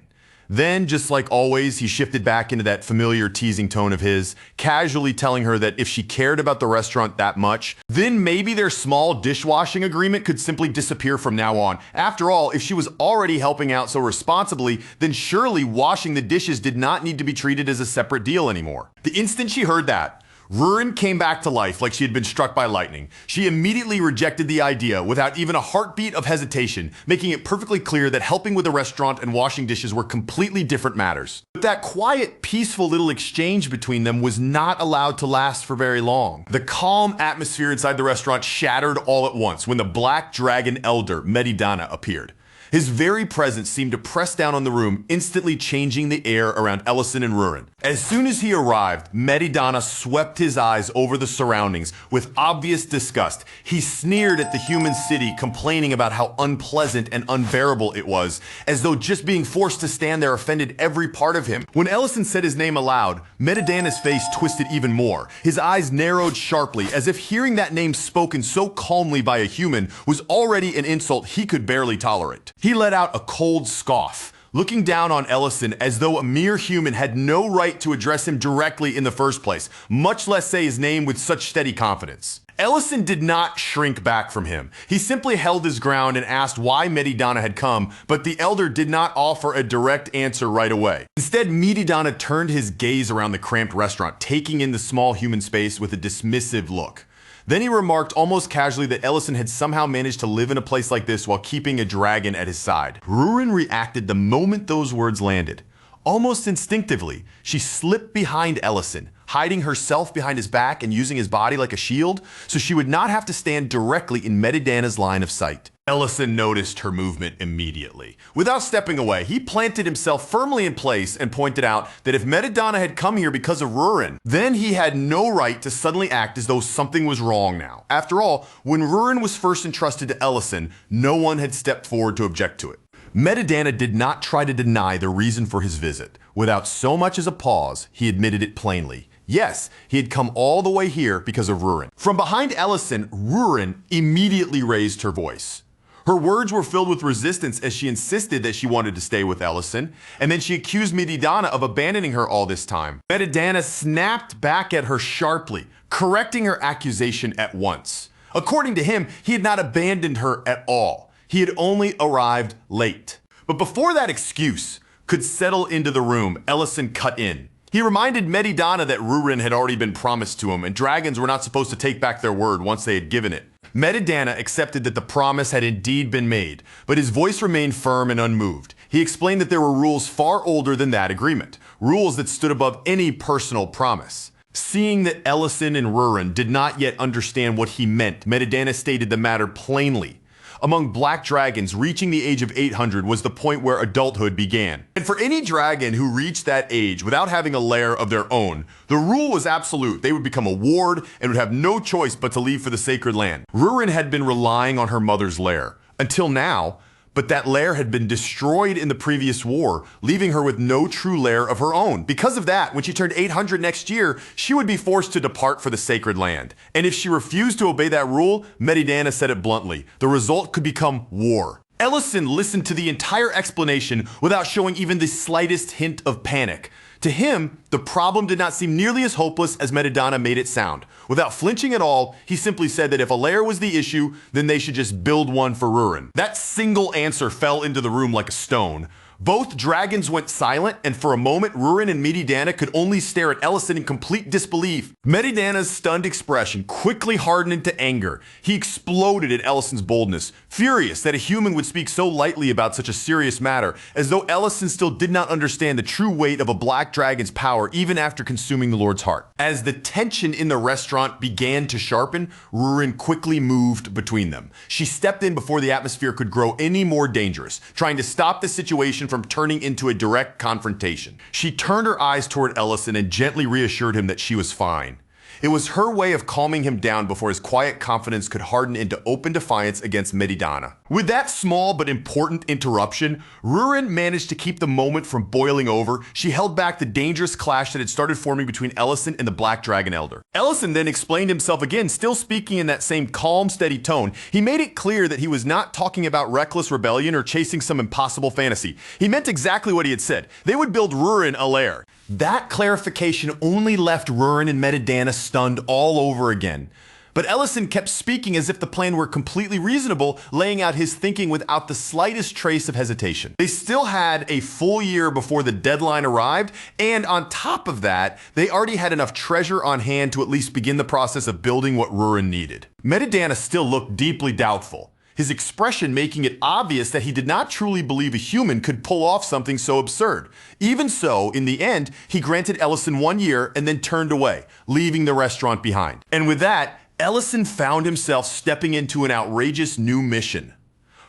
Then, just like always, he shifted back into that familiar teasing tone of his, casually telling her that if she cared about the restaurant that much, then maybe their small dishwashing agreement could simply disappear from now on. After all, if she was already helping out so responsibly, then surely washing the dishes did not need to be treated as a separate deal anymore. The instant she heard that, Rurin came back to life like she had been struck by lightning. She immediately rejected the idea without even a heartbeat of hesitation, making it perfectly clear that helping with the restaurant and washing dishes were completely different matters. But that quiet, peaceful little exchange between them was not allowed to last for very long. The calm atmosphere inside the restaurant shattered all at once when the Black Dragon Elder, Medidana, appeared. His very presence seemed to press down on the room, instantly changing the air around Ellison and Rurin. As soon as he arrived, Medidana swept his eyes over the surroundings with obvious disgust. He sneered at the human city, complaining about how unpleasant and unbearable it was, as though just being forced to stand there offended every part of him. When Ellison said his name aloud, Medidana's face twisted even more. His eyes narrowed sharply, as if hearing that name spoken so calmly by a human was already an insult he could barely tolerate. He let out a cold scoff, looking down on Ellison as though a mere human had no right to address him directly in the first place, much less say his name with such steady confidence. Ellison did not shrink back from him. He simply held his ground and asked why Medidana had come, but the elder did not offer a direct answer right away. Instead, Medidana turned his gaze around the cramped restaurant, taking in the small human space with a dismissive look. Then he remarked almost casually that Ellison had somehow managed to live in a place like this while keeping a dragon at his side. Rurin reacted the moment those words landed. Almost instinctively, she slipped behind Ellison, hiding herself behind his back and using his body like a shield so she would not have to stand directly in Medidana's line of sight. Ellison noticed her movement immediately. Without stepping away, he planted himself firmly in place and pointed out that if Medidana had come here because of Rurin, then he had no right to suddenly act as though something was wrong now. After all, when Rurin was first entrusted to Ellison, no one had stepped forward to object to it. Medidana did not try to deny the reason for his visit. Without so much as a pause, he admitted it plainly. Yes, he had come all the way here because of Rurin. From behind Ellison, Rurin immediately raised her voice. Her words were filled with resistance as she insisted that she wanted to stay with Ellison, and then she accused Medidana of abandoning her all this time. Medidana snapped back at her sharply, correcting her accusation at once. According to him, he had not abandoned her at all. He had only arrived late. But before that excuse could settle into the room, Ellison cut in. He reminded Medidana that Rurin had already been promised to him, and dragons were not supposed to take back their word once they had given it. Medidana accepted that the promise had indeed been made, but his voice remained firm and unmoved. He explained that there were rules far older than that agreement, rules that stood above any personal promise. Seeing that Ellison and Rurin did not yet understand what he meant, Medidana stated the matter plainly. Among black dragons, reaching the age of 800 was the point where adulthood began. And for any dragon who reached that age without having a lair of their own, the rule was absolute. They would become a ward and would have no choice but to leave for the sacred land. Rurin had been relying on her mother's lair until now, but that lair had been destroyed in the previous war, leaving her with no true lair of her own. Because of that, when she turned 800 next year, she would be forced to depart for the sacred land. And if she refused to obey that rule, Medidana said it bluntly, the result could become war. Ellison listened to the entire explanation without showing even the slightest hint of panic. To him, the problem did not seem nearly as hopeless as Medidana made it sound. Without flinching at all, he simply said that if a lair was the issue, then they should just build one for Rurin. That single answer fell into the room like a stone. Both dragons went silent, and for a moment, Rurin and Medidana could only stare at Ellison in complete disbelief. Medidana's stunned expression quickly hardened into anger. He exploded at Ellison's boldness, furious that a human would speak so lightly about such a serious matter, as though Ellison still did not understand the true weight of a black dragon's power even after consuming the Lord's heart. As the tension in the restaurant began to sharpen, Rurin quickly moved between them. She stepped in before the atmosphere could grow any more dangerous, trying to stop the situation situation from turning into a direct confrontation. She turned her eyes toward Ellison and gently reassured him that she was fine. It was her way of calming him down before his quiet confidence could harden into open defiance against Medidana. With that small but important interruption, Rurin managed to keep the moment from boiling over. She held back the dangerous clash that had started forming between Ellison and the Black Dragon Elder. Ellison then explained himself again, still speaking in that same calm, steady tone. He made it clear that he was not talking about reckless rebellion or chasing some impossible fantasy. He meant exactly what he had said. They would build Rurin a lair. That clarification only left Rurin and Medidana stunned all over again. But Ellison kept speaking as if the plan were completely reasonable, laying out his thinking without the slightest trace of hesitation. They still had a full year before the deadline arrived, and on top of that, they already had enough treasure on hand to at least begin the process of building what Rurin needed. Medidana still looked deeply doubtful, his expression making it obvious that he did not truly believe a human could pull off something so absurd. Even so, in the end, he granted Ellison 1 year and then turned away, leaving the restaurant behind. And with that, Ellison found himself stepping into an outrageous new mission.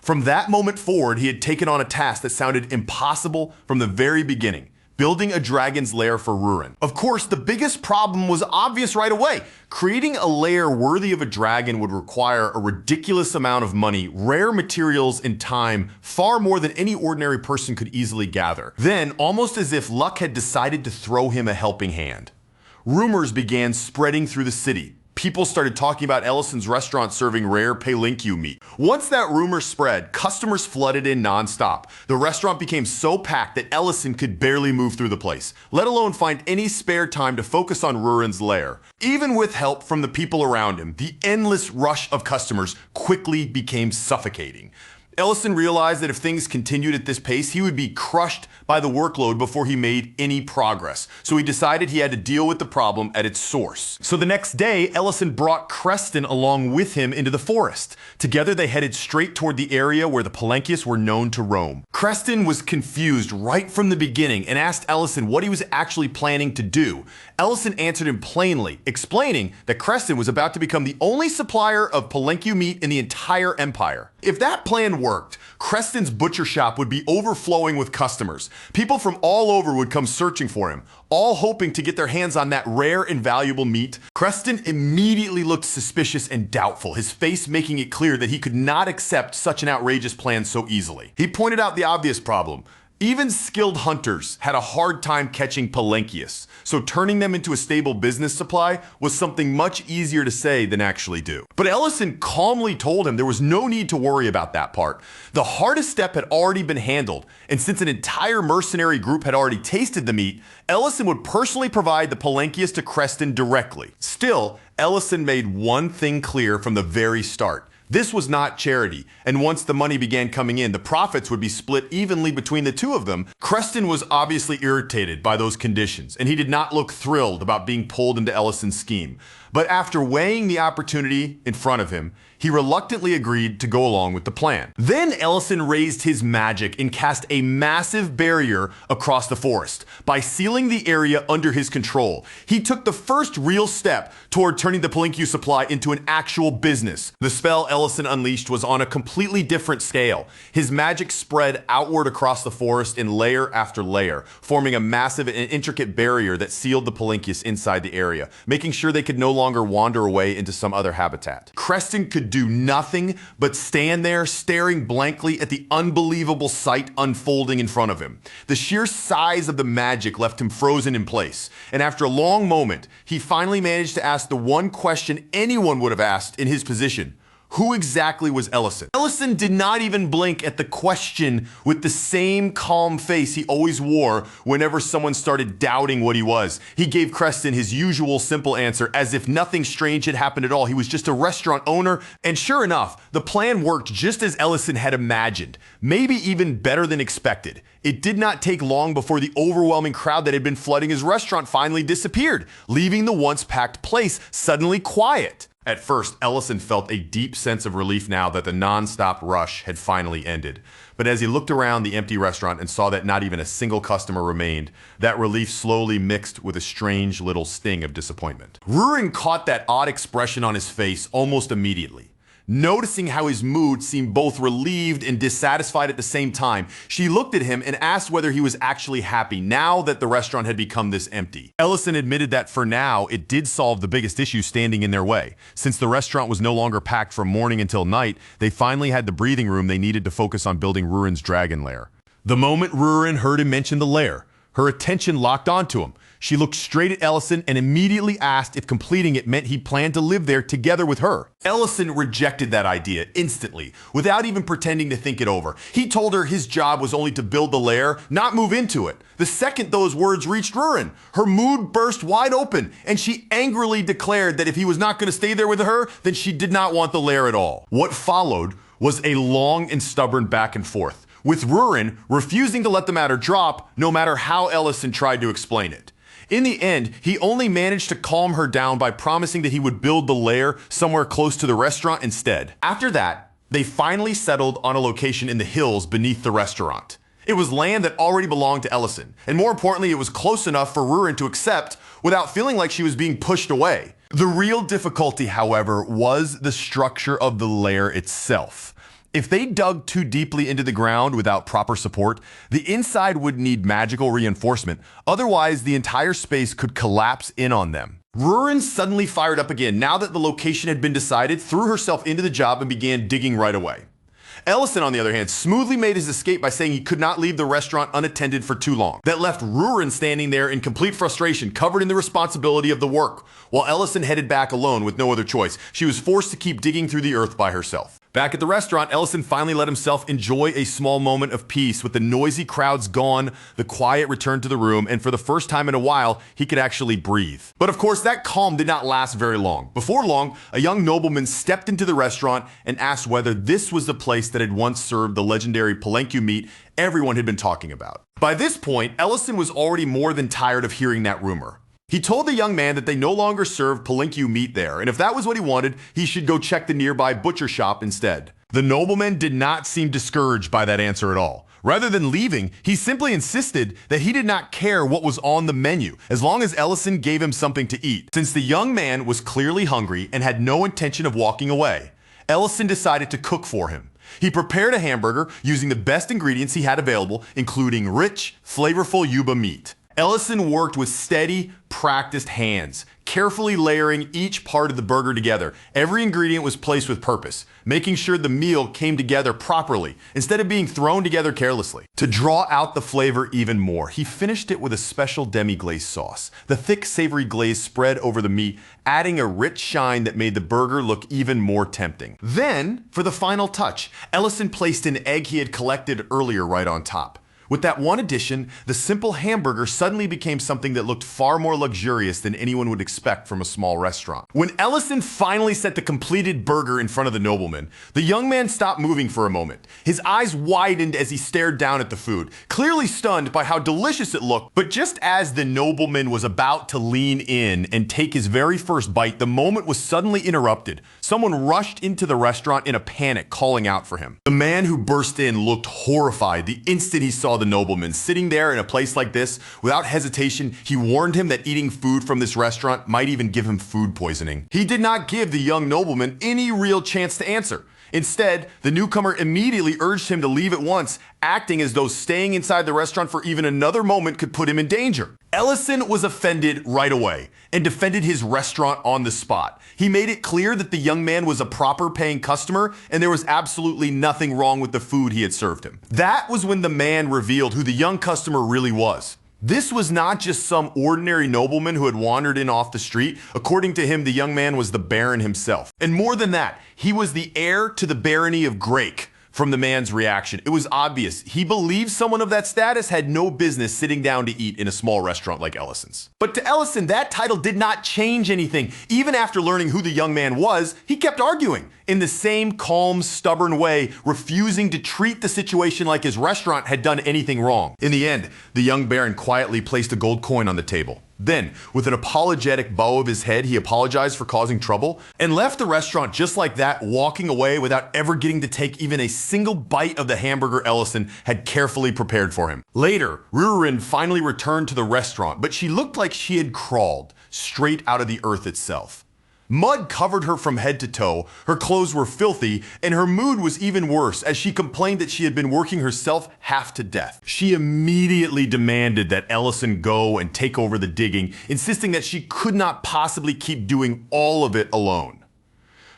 From that moment forward, he had taken on a task that sounded impossible from the very beginning: building a dragon's lair for Rurin. Of course, the biggest problem was obvious right away. Creating a lair worthy of a dragon would require a ridiculous amount of money, rare materials, and time, far more than any ordinary person could easily gather. Then, almost as if luck had decided to throw him a helping hand, rumors began spreading through the city. People started talking about Ellison's restaurant serving rare Pelinkyu meat. Once that rumor spread, customers flooded in nonstop. The restaurant became so packed that Ellison could barely move through the place, let alone find any spare time to focus on Rurin's lair. Even with help from the people around him, the endless rush of customers quickly became suffocating. Ellison realized that if things continued at this pace, he would be crushed by the workload before he made any progress. So he decided he had to deal with the problem at its source. So the next day, Ellison brought Creston along with him into the forest. Together they headed straight toward the area where the Palenkyus were known to roam. Creston was confused right from the beginning and asked Ellison what he was actually planning to do. Ellison answered him plainly, explaining that Creston was about to become the only supplier of Pelinkyu meat in the entire empire. If that plan worked, Creston's butcher shop would be overflowing with customers. People from all over would come searching for him, all hoping to get their hands on that rare and valuable meat. Creston immediately looked suspicious and doubtful, his face making it clear that he could not accept such an outrageous plan so easily. He pointed out the obvious problem. Even skilled hunters had a hard time catching Palenkyus, so turning them into a stable business supply was something much easier to say than actually do. But Ellison calmly told him there was no need to worry about that part. The hardest step had already been handled, and since an entire mercenary group had already tasted the meat, Ellison would personally provide the Palenkyus to Creston directly. Still, Ellison made one thing clear from the very start. This was not charity, and once the money began coming in, the profits would be split evenly between the two of them. Creston was obviously irritated by those conditions, and he did not look thrilled about being pulled into Ellison's scheme. But after weighing the opportunity in front of him, he reluctantly agreed to go along with the plan. Then Ellison raised his magic and cast a massive barrier across the forest. By sealing the area under his control, he took the first real step toward turning the Pelinkyu supply into an actual business. The spell Ellison unleashed was on a completely different scale. His magic spread outward across the forest in layer after layer, forming a massive and intricate barrier that sealed the Palenkyus inside the area, making sure they could no longer wander away into some other habitat. Creston could do nothing but stand there staring blankly at the unbelievable sight unfolding in front of him. The sheer size of the magic left him frozen in place, and after a long moment, he finally managed to ask the one question anyone would have asked in his position. Who exactly was Ellison? Ellison did not even blink at the question with the same calm face he always wore whenever someone started doubting what he was. He gave Creston his usual simple answer, as if nothing strange had happened at all. He was just a restaurant owner, and sure enough, the plan worked just as Ellison had imagined, maybe even better than expected. It did not take long before the overwhelming crowd that had been flooding his restaurant finally disappeared, leaving the once packed place suddenly quiet. At first, Ellison felt a deep sense of relief now that the non-stop rush had finally ended. But as he looked around the empty restaurant and saw that not even a single customer remained, that relief slowly mixed with a strange little sting of disappointment. Rurin caught that odd expression on his face almost immediately. Noticing how his mood seemed both relieved and dissatisfied at the same time, she looked at him and asked whether he was actually happy now that the restaurant had become this empty. Ellison admitted that for now, it did solve the biggest issue standing in their way. Since the restaurant was no longer packed from morning until night, they finally had the breathing room they needed to focus on building Rurin's dragon lair. The moment Rurin heard him mention the lair, her attention locked onto him. She looked straight at Ellison and immediately asked if completing it meant he planned to live there together with her. Ellison rejected that idea instantly, without even pretending to think it over. He told her his job was only to build the lair, not move into it. The second those words reached Rurin, her mood burst wide open, and she angrily declared that if he was not going to stay there with her, then she did not want the lair at all. What followed was a long and stubborn back and forth, with Rurin refusing to let the matter drop no matter how Ellison tried to explain it. In the end, he only managed to calm her down by promising that he would build the lair somewhere close to the restaurant instead. After that, they finally settled on a location in the hills beneath the restaurant. It was land that already belonged to Ellison, and more importantly, it was close enough for Rurin to accept without feeling like she was being pushed away. The real difficulty, however, was the structure of the lair itself. If they dug too deeply into the ground without proper support, the inside would need magical reinforcement, otherwise the entire space could collapse in on them. Rurin suddenly fired up again now that the location had been decided, threw herself into the job and began digging right away. Ellison, on the other hand, smoothly made his escape by saying he could not leave the restaurant unattended for too long. That left Rurin standing there in complete frustration, covered in the responsibility of the work, while Ellison headed back alone with no other choice. She was forced to keep digging through the earth by herself. Back at the restaurant, Ellison finally let himself enjoy a small moment of peace. With the noisy crowds gone, the quiet returned to the room, and for the first time in a while, he could actually breathe. But of course, that calm did not last very long. Before long, a young nobleman stepped into the restaurant and asked whether this was the place that had once served the legendary palenque meat everyone had been talking about. By this point, Ellison was already more than tired of hearing that rumor. He told the young man that they no longer served palenque meat there, and if that was what he wanted, he should go check the nearby butcher shop instead. The nobleman did not seem discouraged by that answer at all. Rather than leaving, he simply insisted that he did not care what was on the menu, as long as Ellison gave him something to eat. Since the young man was clearly hungry and had no intention of walking away, Ellison decided to cook for him. He prepared a hamburger using the best ingredients he had available, including rich, flavorful yuba meat. Ellison worked with steady, practiced hands, carefully layering each part of the burger together. Every ingredient was placed with purpose, making sure the meal came together properly, instead of being thrown together carelessly. To draw out the flavor even more, he finished it with a special demi-glace sauce. The thick, savory glaze spread over the meat, adding a rich shine that made the burger look even more tempting. Then, for the final touch, Ellison placed an egg he had collected earlier right on top. With that one addition, the simple hamburger suddenly became something that looked far more luxurious than anyone would expect from a small restaurant. When Ellison finally set the completed burger in front of the nobleman, the young man stopped moving for a moment. His eyes widened as he stared down at the food, clearly stunned by how delicious it looked. But just as the nobleman was about to lean in and take his very first bite, the moment was suddenly interrupted. Someone rushed into the restaurant in a panic, calling out for him. The man who burst in looked horrified the instant he saw the nobleman sitting there in a place like this. Without hesitation, he warned him that eating food from this restaurant might even give him food poisoning. He did not give the young nobleman any real chance to answer. Instead, the newcomer immediately urged him to leave at once, acting as though staying inside the restaurant for even another moment could put him in danger. Ellison was offended right away and defended his restaurant on the spot. He made it clear that the young man was a proper paying customer and there was absolutely nothing wrong with the food he had served him. That was when the man revealed who the young customer really was. This was not just some ordinary nobleman who had wandered in off the street. According to him, the young man was the Baron himself. And more than that, he was the heir to the barony of Grake. From the man's reaction, it was obvious he believed someone of that status had no business sitting down to eat in a small restaurant like Ellison's. But to Ellison, that title did not change anything. Even after learning who the young man was, he kept arguing in the same calm, stubborn way, refusing to treat the situation like his restaurant had done anything wrong. In the end, the young baron quietly placed a gold coin on the table. Then, with an apologetic bow of his head, he apologized for causing trouble and left the restaurant just like that, walking away without ever getting to take even a single bite of the hamburger Ellison had carefully prepared for him. Later, Rurin finally returned to the restaurant, but she looked like she had crawled straight out of the earth itself. Mud covered her from head to toe, her clothes were filthy, and her mood was even worse as she complained that she had been working herself half to death. She immediately demanded that Ellison go and take over the digging, insisting that she could not possibly keep doing all of it alone.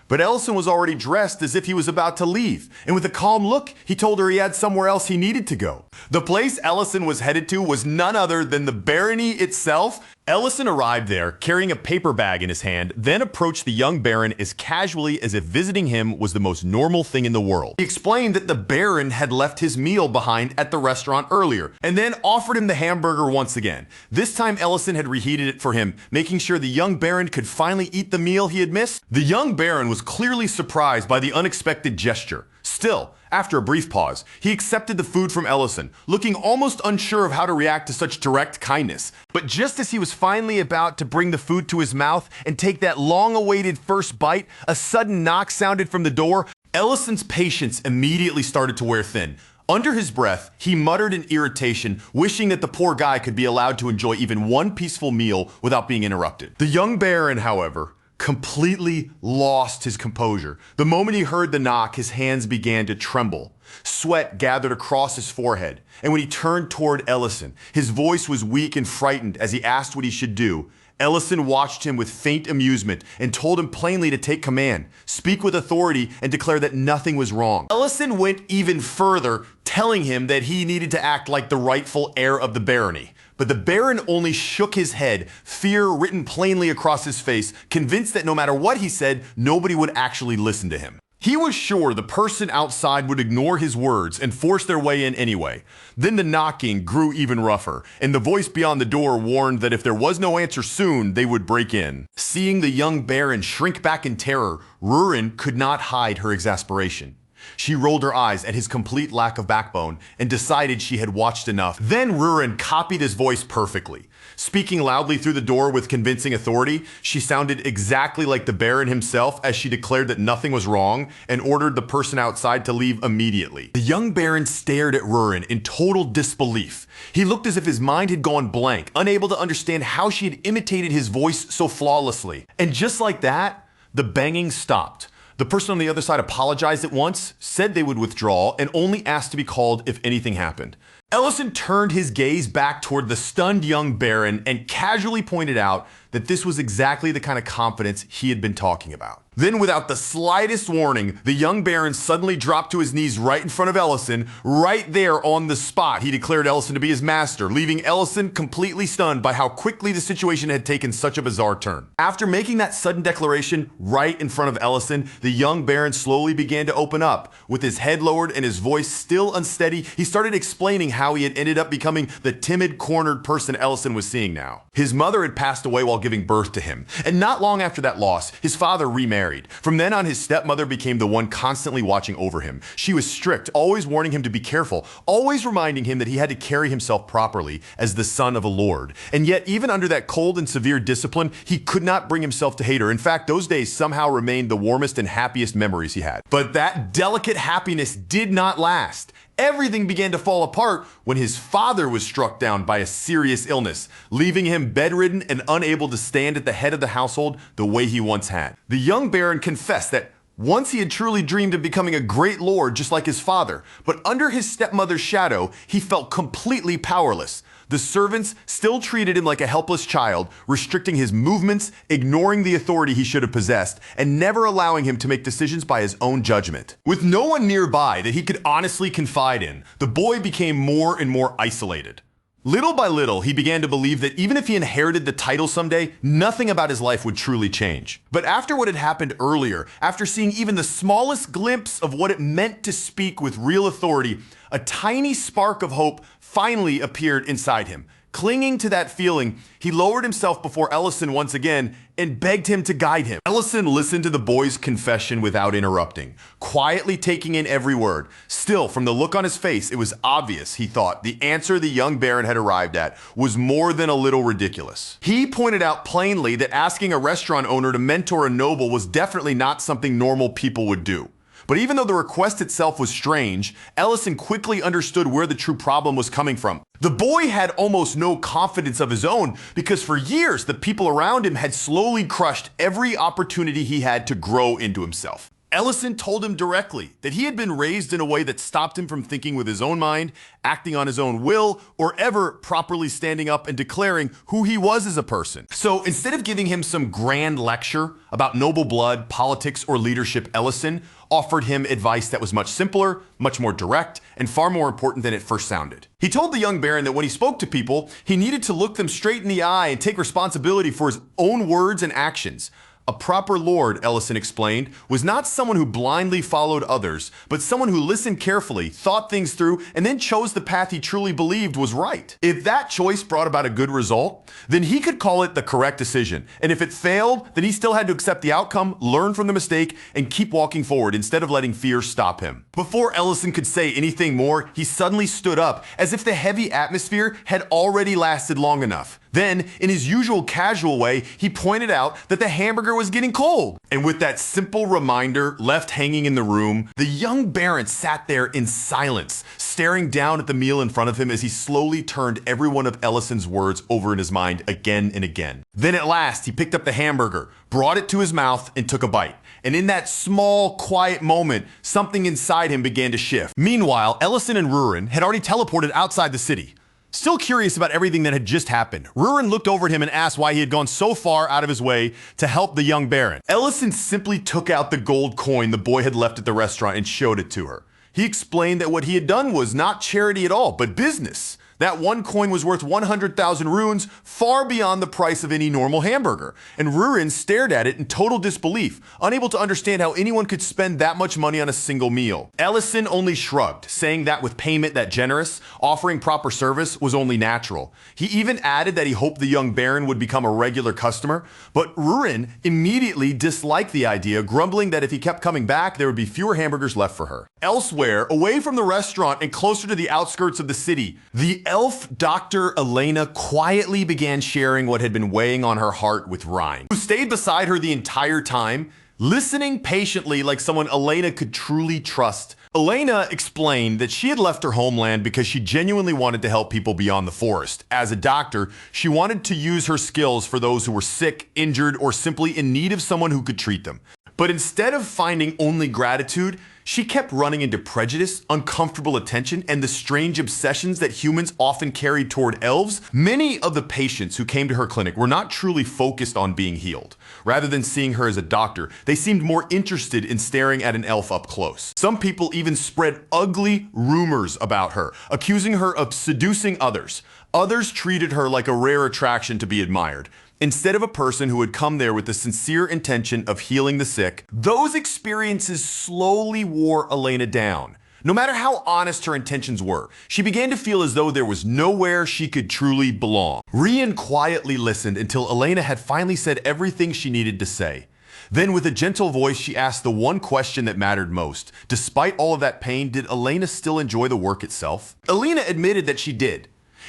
But Ellison was already dressed as if he was about to leave, and with a calm look, he told her he had somewhere else he needed to go. The place Ellison was headed to was none other than the barony itself. Ellison arrived there, carrying a paper bag in his hand, then approached the young baron as casually as if visiting him was the most normal thing in the world. He explained that the baron had left his meal behind at the restaurant earlier, and then offered him the hamburger once again. This time Ellison had reheated it for him, making sure the young baron could finally eat the meal he had missed. The young baron was clearly surprised by the unexpected gesture. Still, after a brief pause, he accepted the food from Ellison, looking almost unsure of how to react to such direct kindness. But just as he was finally about to bring the food to his mouth and take that long-awaited first bite, a sudden knock sounded from the door. Ellison's patience immediately started to wear thin. Under his breath, he muttered in irritation, wishing that the poor guy could be allowed to enjoy even one peaceful meal without being interrupted. The young baron, however, completely lost his composure. The moment he heard the knock, his hands began to tremble. Sweat gathered across his forehead, and when he turned toward Ellison, his voice was weak and frightened as he asked what he should do. Ellison watched him with faint amusement and told him plainly to take command, speak with authority, and declare that nothing was wrong. Ellison went even further, telling him that he needed to act like the rightful heir of the barony. But the baron only shook his head, fear written plainly across his face, convinced that no matter what he said, nobody would actually listen to him. He was sure the person outside would ignore his words and force their way in anyway. Then the knocking grew even rougher, and the voice beyond the door warned that if there was no answer soon, they would break in. Seeing the young baron shrink back in terror, Rurin could not hide her exasperation. She rolled her eyes at his complete lack of backbone and decided she had watched enough. Then Rurin copied his voice perfectly. Speaking loudly through the door with convincing authority, she sounded exactly like the Baron himself as she declared that nothing was wrong and ordered the person outside to leave immediately. The young Baron stared at Rurin in total disbelief. He looked as if his mind had gone blank, unable to understand how she had imitated his voice so flawlessly. And just like that, the banging stopped. The person on the other side apologized at once, said they would withdraw, and only asked to be called if anything happened. Ellison turned his gaze back toward the stunned young baron and casually pointed out that this was exactly the kind of confidence he had been talking about. Then, without the slightest warning, the young baron suddenly dropped to his knees right in front of Ellison. Right there on the spot, he declared Ellison to be his master, leaving Ellison completely stunned by how quickly the situation had taken such a bizarre turn. After making that sudden declaration right in front of Ellison, the young baron slowly began to open up. With his head lowered and his voice still unsteady, he started explaining how he had ended up becoming the timid, cornered person Ellison was seeing now. His mother had passed away while giving birth to him, and not long after that loss, his father remarried. From then on, his stepmother became the one constantly watching over him. She was strict, always warning him to be careful, always reminding him that he had to carry himself properly as the son of a lord. And yet, even under that cold and severe discipline, he could not bring himself to hate her. In fact, those days somehow remained the warmest and happiest memories he had. But that delicate happiness did not last. Everything began to fall apart when his father was struck down by a serious illness, leaving him bedridden and unable to stand at the head of the household the way he once had. The young baron confessed that once he had truly dreamed of becoming a great lord just like his father, but under his stepmother's shadow, he felt completely powerless. The servants still treated him like a helpless child, restricting his movements, ignoring the authority he should have possessed, and never allowing him to make decisions by his own judgment. With no one nearby that he could honestly confide in, the boy became more and more isolated. Little by little, he began to believe that even if he inherited the title someday, nothing about his life would truly change. But after what had happened earlier, after seeing even the smallest glimpse of what it meant to speak with real authority, a tiny spark of hope finally appeared inside him. Clinging to that feeling, he lowered himself before Ellison once again and begged him to guide him. Ellison listened to the boy's confession without interrupting, quietly taking in every word. Still, from the look on his face, it was obvious, he thought, the answer the young baron had arrived at was more than a little ridiculous. He pointed out plainly that asking a restaurant owner to mentor a noble was definitely not something normal people would do. But even though the request itself was strange, Ellison quickly understood where the true problem was coming from. The boy had almost no confidence of his own because for years the people around him had slowly crushed every opportunity he had to grow into himself. Ellison told him directly that he had been raised in a way that stopped him from thinking with his own mind, acting on his own will, or ever properly standing up and declaring who he was as a person. So instead of giving him some grand lecture about noble blood, politics, or leadership, Ellison offered him advice that was much simpler, much more direct, and far more important than it first sounded. He told the young baron that when he spoke to people, he needed to look them straight in the eye and take responsibility for his own words and actions. A proper lord, Ellison explained, was not someone who blindly followed others, but someone who listened carefully, thought things through, and then chose the path he truly believed was right. If that choice brought about a good result, then he could call it the correct decision. And if it failed, then he still had to accept the outcome, learn from the mistake, and keep walking forward instead of letting fear stop him. Before Ellison could say anything more, he suddenly stood up, as if the heavy atmosphere had already lasted long enough. Then, in his usual casual way, he pointed out that the hamburger was getting cold. And with that simple reminder left hanging in the room, the young baron sat there in silence, staring down at the meal in front of him as he slowly turned every one of Ellison's words over in his mind again and again. Then at last, he picked up the hamburger, brought it to his mouth, and took a bite. And in that small, quiet moment, something inside him began to shift. Meanwhile, Ellison and Rurin had already teleported outside the city. Still curious about everything that had just happened, Rurin looked over at him and asked why he had gone so far out of his way to help the young baron. Ellison simply took out the gold coin the boy had left at the restaurant and showed it to her. He explained that what he had done was not charity at all, but business. That one coin was worth 100,000 runes, far beyond the price of any normal hamburger. And Rurin stared at it in total disbelief, unable to understand how anyone could spend that much money on a single meal. Ellison only shrugged, saying that with payment that generous, offering proper service was only natural. He even added that he hoped the young baron would become a regular customer, but Rurin immediately disliked the idea, grumbling that if he kept coming back, there would be fewer hamburgers left for her. Elsewhere, away from the restaurant and closer to the outskirts of the city, the elf Dr. Elena quietly began sharing what had been weighing on her heart with Ryan, who stayed beside her the entire time, listening patiently like someone Elena could truly trust. Elena explained that she had left her homeland because she genuinely wanted to help people beyond the forest. As a doctor, she wanted to use her skills for those who were sick, injured, or simply in need of someone who could treat them. But instead of finding only gratitude, she kept running into prejudice, uncomfortable attention, and the strange obsessions that humans often carry toward elves. Many of the patients who came to her clinic were not truly focused on being healed. Rather than seeing her as a doctor, they seemed more interested in staring at an elf up close. Some people even spread ugly rumors about her, accusing her of seducing others. Others treated her like a rare attraction to be admired, instead of a person who had come there with the sincere intention of healing the sick. Those experiences slowly wore Elena down. No matter how honest her intentions were, she began to feel as though there was nowhere she could truly belong. Rian quietly listened until Elena had finally said everything she needed to say. Then with a gentle voice, she asked the one question that mattered most. Despite all of that pain, did Elena still enjoy the work itself? Elena admitted that she did.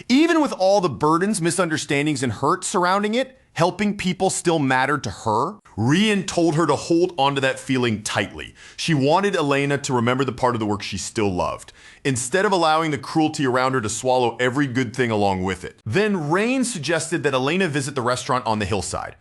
Even with all the burdens, misunderstandings, and hurt surrounding it, helping people still mattered to her. Rian told her to hold onto that feeling tightly. She wanted Elena to remember the part of the work she still loved, instead of allowing the cruelty around her to swallow every good thing along with it. Then Rain suggested that Elena visit the restaurant on the hillside.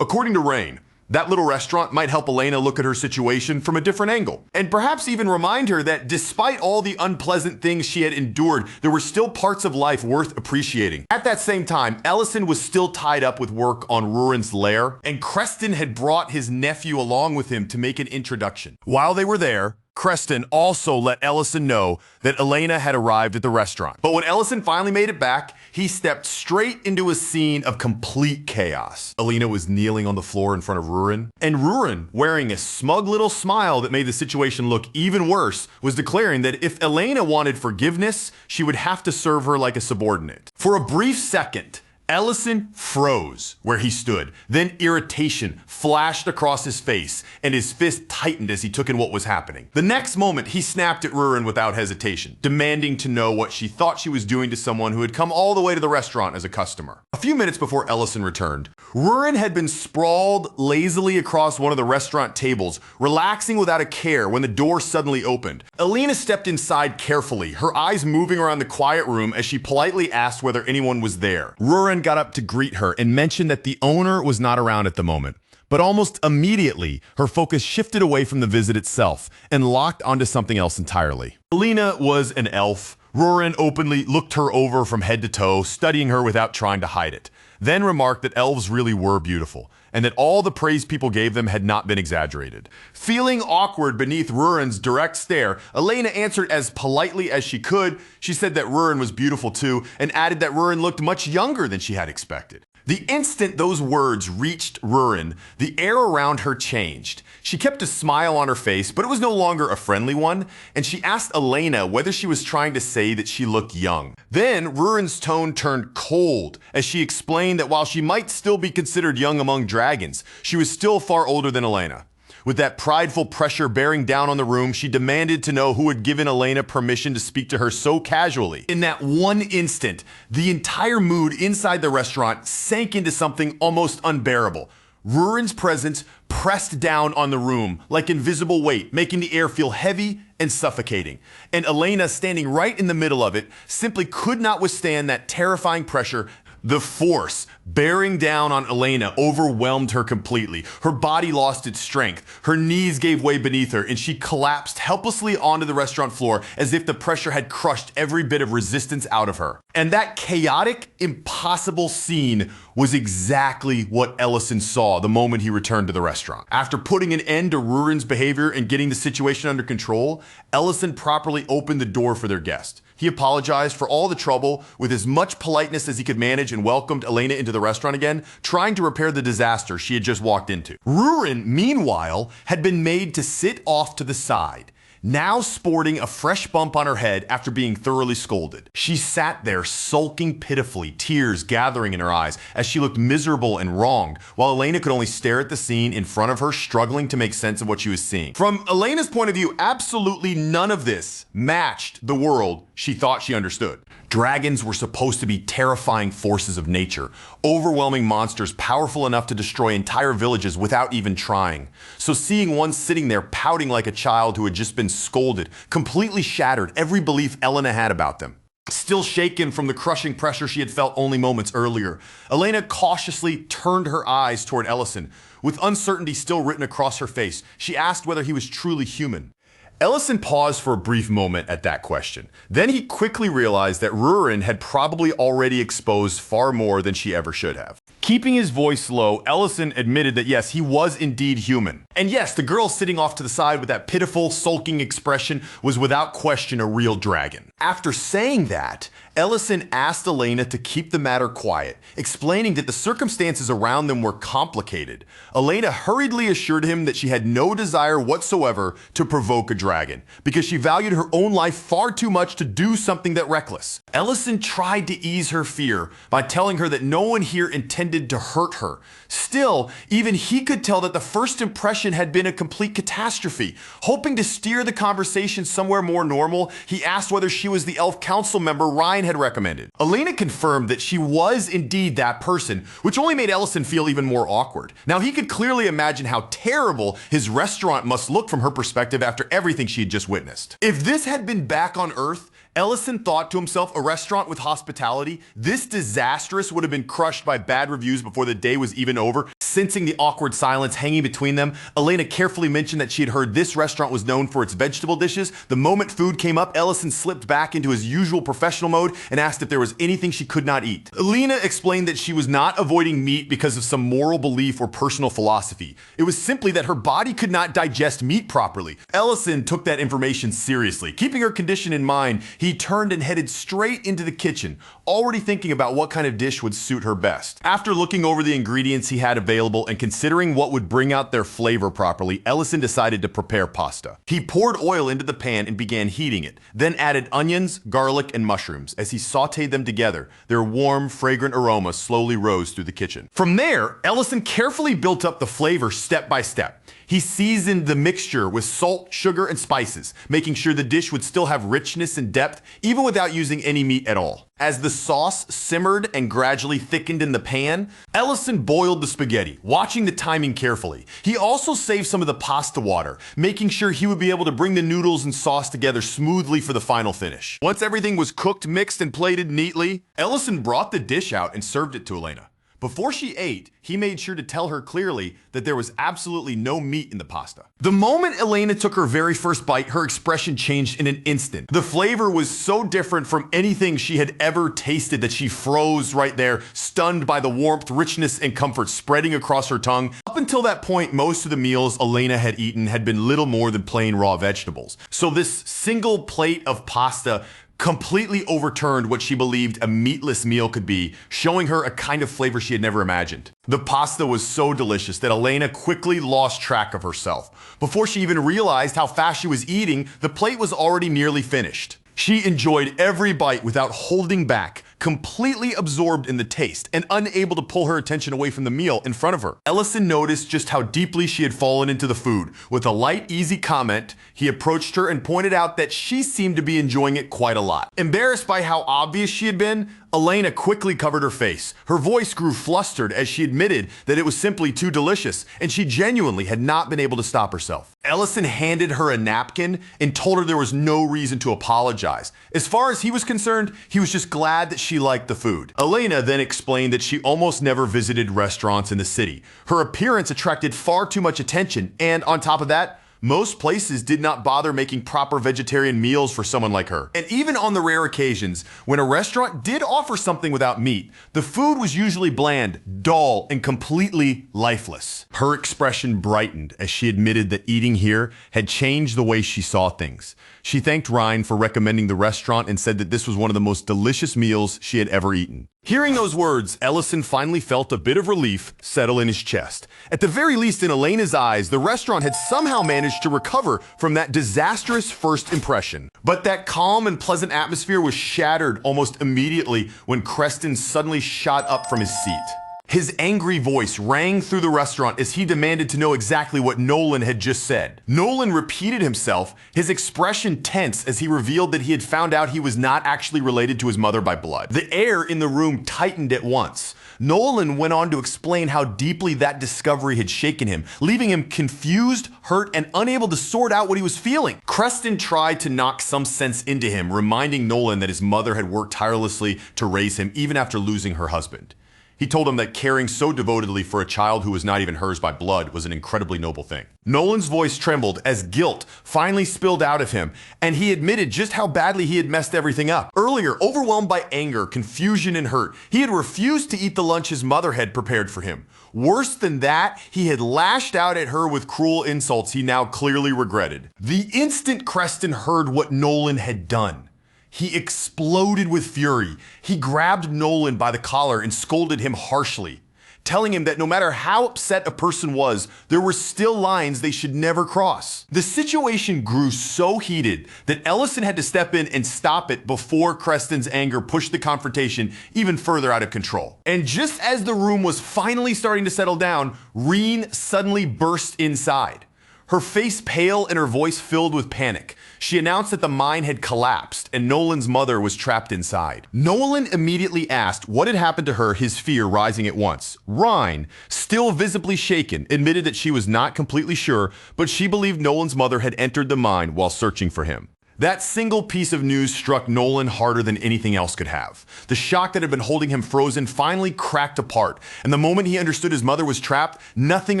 According to Rain, that little restaurant might help Elena look at her situation from a different angle, and perhaps even remind her that despite all the unpleasant things she had endured, there were still parts of life worth appreciating. At that same time, Ellison was still tied up with work on Rurin's lair, and Creston had brought his nephew along with him to make an introduction. While they were there, Creston also let Ellison know that Elena had arrived at the restaurant. But when Ellison finally made it back, he stepped straight into a scene of complete chaos. Elena was kneeling on the floor in front of Rurin, and Rurin, wearing a smug little smile that made the situation look even worse, was declaring that if Elena wanted forgiveness, she would have to serve her like a subordinate. For a brief second, Ellison froze where he stood. Then irritation flashed across his face, and his fist tightened as he took in what was happening. The next moment, he snapped at Rurin without hesitation, demanding to know what she thought she was doing to someone who had come all the way to the restaurant as a customer. A few minutes before Ellison returned, Rurin had been sprawled lazily across one of the restaurant tables, relaxing without a care when the door suddenly opened. Alina stepped inside carefully, her eyes moving around the quiet room as she politely asked whether anyone was there. Rurin got up to greet her and mentioned that the owner was not around at the moment. But almost immediately, her focus shifted away from the visit itself and locked onto something else entirely. Alina was an elf. Rurin openly looked her over from head to toe, studying her without trying to hide it. Then remarked that elves really were beautiful, and that all the praise people gave them had not been exaggerated. Feeling awkward beneath Rurin's direct stare, Elena answered as politely as she could. She said that Rurin was beautiful too, and added that Rurin looked much younger than she had expected. The instant those words reached Rurin, the air around her changed. She kept a smile on her face, but it was no longer a friendly one, and she asked Elena whether she was trying to say that she looked young. Then Rurin's tone turned cold as she explained that while she might still be considered young among dragons, she was still far older than Elena. With that prideful pressure bearing down on the room, she demanded to know who had given Elena permission to speak to her so casually. In that one instant, the entire mood inside the restaurant sank into something almost unbearable. Rurin's presence pressed down on the room like invisible weight, making the air feel heavy and suffocating. And Elena, standing right in the middle of it, simply could not withstand that terrifying pressure. The force bearing down on Elena overwhelmed her completely. Her body lost its strength. Her knees gave way beneath her, and she collapsed helplessly onto the restaurant floor as if the pressure had crushed every bit of resistance out of her. And that chaotic, impossible scene was exactly what Ellison saw the moment he returned to the restaurant. After putting an end to Rurin's behavior and getting the situation under control, Ellison properly opened the door for their guest. He apologized for all the trouble with as much politeness as he could manage and welcomed Elena into the restaurant again, trying to repair the disaster she had just walked into. Rurin, meanwhile, had been made to sit off to the side, now sporting a fresh bump on her head after being thoroughly scolded. She sat there sulking pitifully, tears gathering in her eyes as she looked miserable and wronged, while Elena could only stare at the scene in front of her, struggling to make sense of what she was seeing. From Elena's point of view, absolutely none of this matched the world she thought she understood. Dragons were supposed to be terrifying forces of nature, overwhelming monsters powerful enough to destroy entire villages without even trying. So seeing one sitting there pouting like a child who had just been scolded completely shattered every belief Elena had about them. Still shaken from the crushing pressure she had felt only moments earlier, Elena cautiously turned her eyes toward Ellison. With uncertainty still written across her face, she asked whether he was truly human. Ellison paused for a brief moment at that question. Then he quickly realized that Rurin had probably already exposed far more than she ever should have. Keeping his voice low, Ellison admitted that yes, he was indeed human. And yes, the girl sitting off to the side with that pitiful, sulking expression was without question a real dragon. After saying that, Ellison asked Elena to keep the matter quiet, explaining that the circumstances around them were complicated. Elena hurriedly assured him that she had no desire whatsoever to provoke a dragon, because she valued her own life far too much to do something that reckless. Ellison tried to ease her fear by telling her that no one here intended to hurt her. Still, even he could tell that the first impression had been a complete catastrophe. Hoping to steer the conversation somewhere more normal, he asked whether she was the elf council member Ryan had recommended. Elena confirmed that she was indeed that person, which only made Ellison feel even more awkward. Now he could clearly imagine how terrible his restaurant must look from her perspective after everything she had just witnessed. If this had been back on Earth, Ellison thought to himself, a restaurant with hospitality, this disastrous would have been crushed by bad reviews before the day was even over. Sensing the awkward silence hanging between them, Elena carefully mentioned that she had heard this restaurant was known for its vegetable dishes. The moment food came up, Ellison slipped back into his usual professional mode and asked if there was anything she could not eat. Elena explained that she was not avoiding meat because of some moral belief or personal philosophy. It was simply that her body could not digest meat properly. Ellison took that information seriously. Keeping her condition in mind, he turned and headed straight into the kitchen, already thinking about what kind of dish would suit her best. After looking over the ingredients he had available, available, and considering what would bring out their flavor properly, Ellison decided to prepare pasta. He poured oil into the pan and began heating it, then added onions, garlic, and mushrooms. As he sautéed them together, their warm, fragrant aroma slowly rose through the kitchen. From there, Ellison carefully built up the flavor step by step. He seasoned the mixture with salt, sugar, and spices, making sure the dish would still have richness and depth, even without using any meat at all. As the sauce simmered and gradually thickened in the pan, Ellison boiled the spaghetti, watching the timing carefully. He also saved some of the pasta water, making sure he would be able to bring the noodles and sauce together smoothly for the final finish. Once everything was cooked, mixed, and plated neatly, Ellison brought the dish out and served it to Elena. Before she ate, he made sure to tell her clearly that there was absolutely no meat in the pasta. The moment Elena took her very first bite, her expression changed in an instant. The flavor was so different from anything she had ever tasted that she froze right there, stunned by the warmth, richness, and comfort spreading across her tongue. Up until that point, most of the meals Elena had eaten had been little more than plain raw vegetables. So this single plate of pasta completely overturned what she believed a meatless meal could be, showing her a kind of flavor she had never imagined. The pasta was so delicious that Elena quickly lost track of herself. Before she even realized how fast she was eating, the plate was already nearly finished. She enjoyed every bite without holding back, completely absorbed in the taste and unable to pull her attention away from the meal in front of her. Ellison noticed just how deeply she had fallen into the food. With a light, easy comment, he approached her and pointed out that she seemed to be enjoying it quite a lot. Embarrassed by how obvious she had been, Elena quickly covered her face. Her voice grew flustered as she admitted that it was simply too delicious, and she genuinely had not been able to stop herself. Ellison handed her a napkin and told her there was no reason to apologize. As far as he was concerned, he was just glad that she liked the food. Elena then explained that she almost never visited restaurants in the city. Her appearance attracted far too much attention, and on top of that, most places did not bother making proper vegetarian meals for someone like her. And even on the rare occasions, when a restaurant did offer something without meat, the food was usually bland, dull, and completely lifeless. Her expression brightened as she admitted that eating here had changed the way she saw things. She thanked Ryan for recommending the restaurant and said that this was one of the most delicious meals she had ever eaten. Hearing those words, Ellison finally felt a bit of relief settle in his chest. At the very least, in Elena's eyes, the restaurant had somehow managed to recover from that disastrous first impression. But that calm and pleasant atmosphere was shattered almost immediately when Creston suddenly shot up from his seat. His angry voice rang through the restaurant as he demanded to know exactly what Nolan had just said. Nolan repeated himself, his expression tense as he revealed that he had found out he was not actually related to his mother by blood. The air in the room tightened at once. Nolan went on to explain how deeply that discovery had shaken him, leaving him confused, hurt, and unable to sort out what he was feeling. Creston tried to knock some sense into him, reminding Nolan that his mother had worked tirelessly to raise him even after losing her husband. He told him that caring so devotedly for a child who was not even hers by blood was an incredibly noble thing. Nolan's voice trembled as guilt finally spilled out of him, and he admitted just how badly he had messed everything up. Earlier, overwhelmed by anger, confusion, and hurt, he had refused to eat the lunch his mother had prepared for him. Worse than that, he had lashed out at her with cruel insults he now clearly regretted. The instant Creston heard what Nolan had done, he exploded with fury. He grabbed Nolan by the collar and scolded him harshly, telling him that no matter how upset a person was, there were still lines they should never cross. The situation grew so heated that Ellison had to step in and stop it before Creston's anger pushed the confrontation even further out of control. And just as the room was finally starting to settle down, Reen suddenly burst inside. Her face pale and her voice filled with panic. She announced that the mine had collapsed and Nolan's mother was trapped inside. Nolan immediately asked what had happened to her, his fear rising at once. Ryan, still visibly shaken, admitted that she was not completely sure, but she believed Nolan's mother had entered the mine while searching for him. That single piece of news struck Nolan harder than anything else could have. The shock that had been holding him frozen finally cracked apart, and the moment he understood his mother was trapped, nothing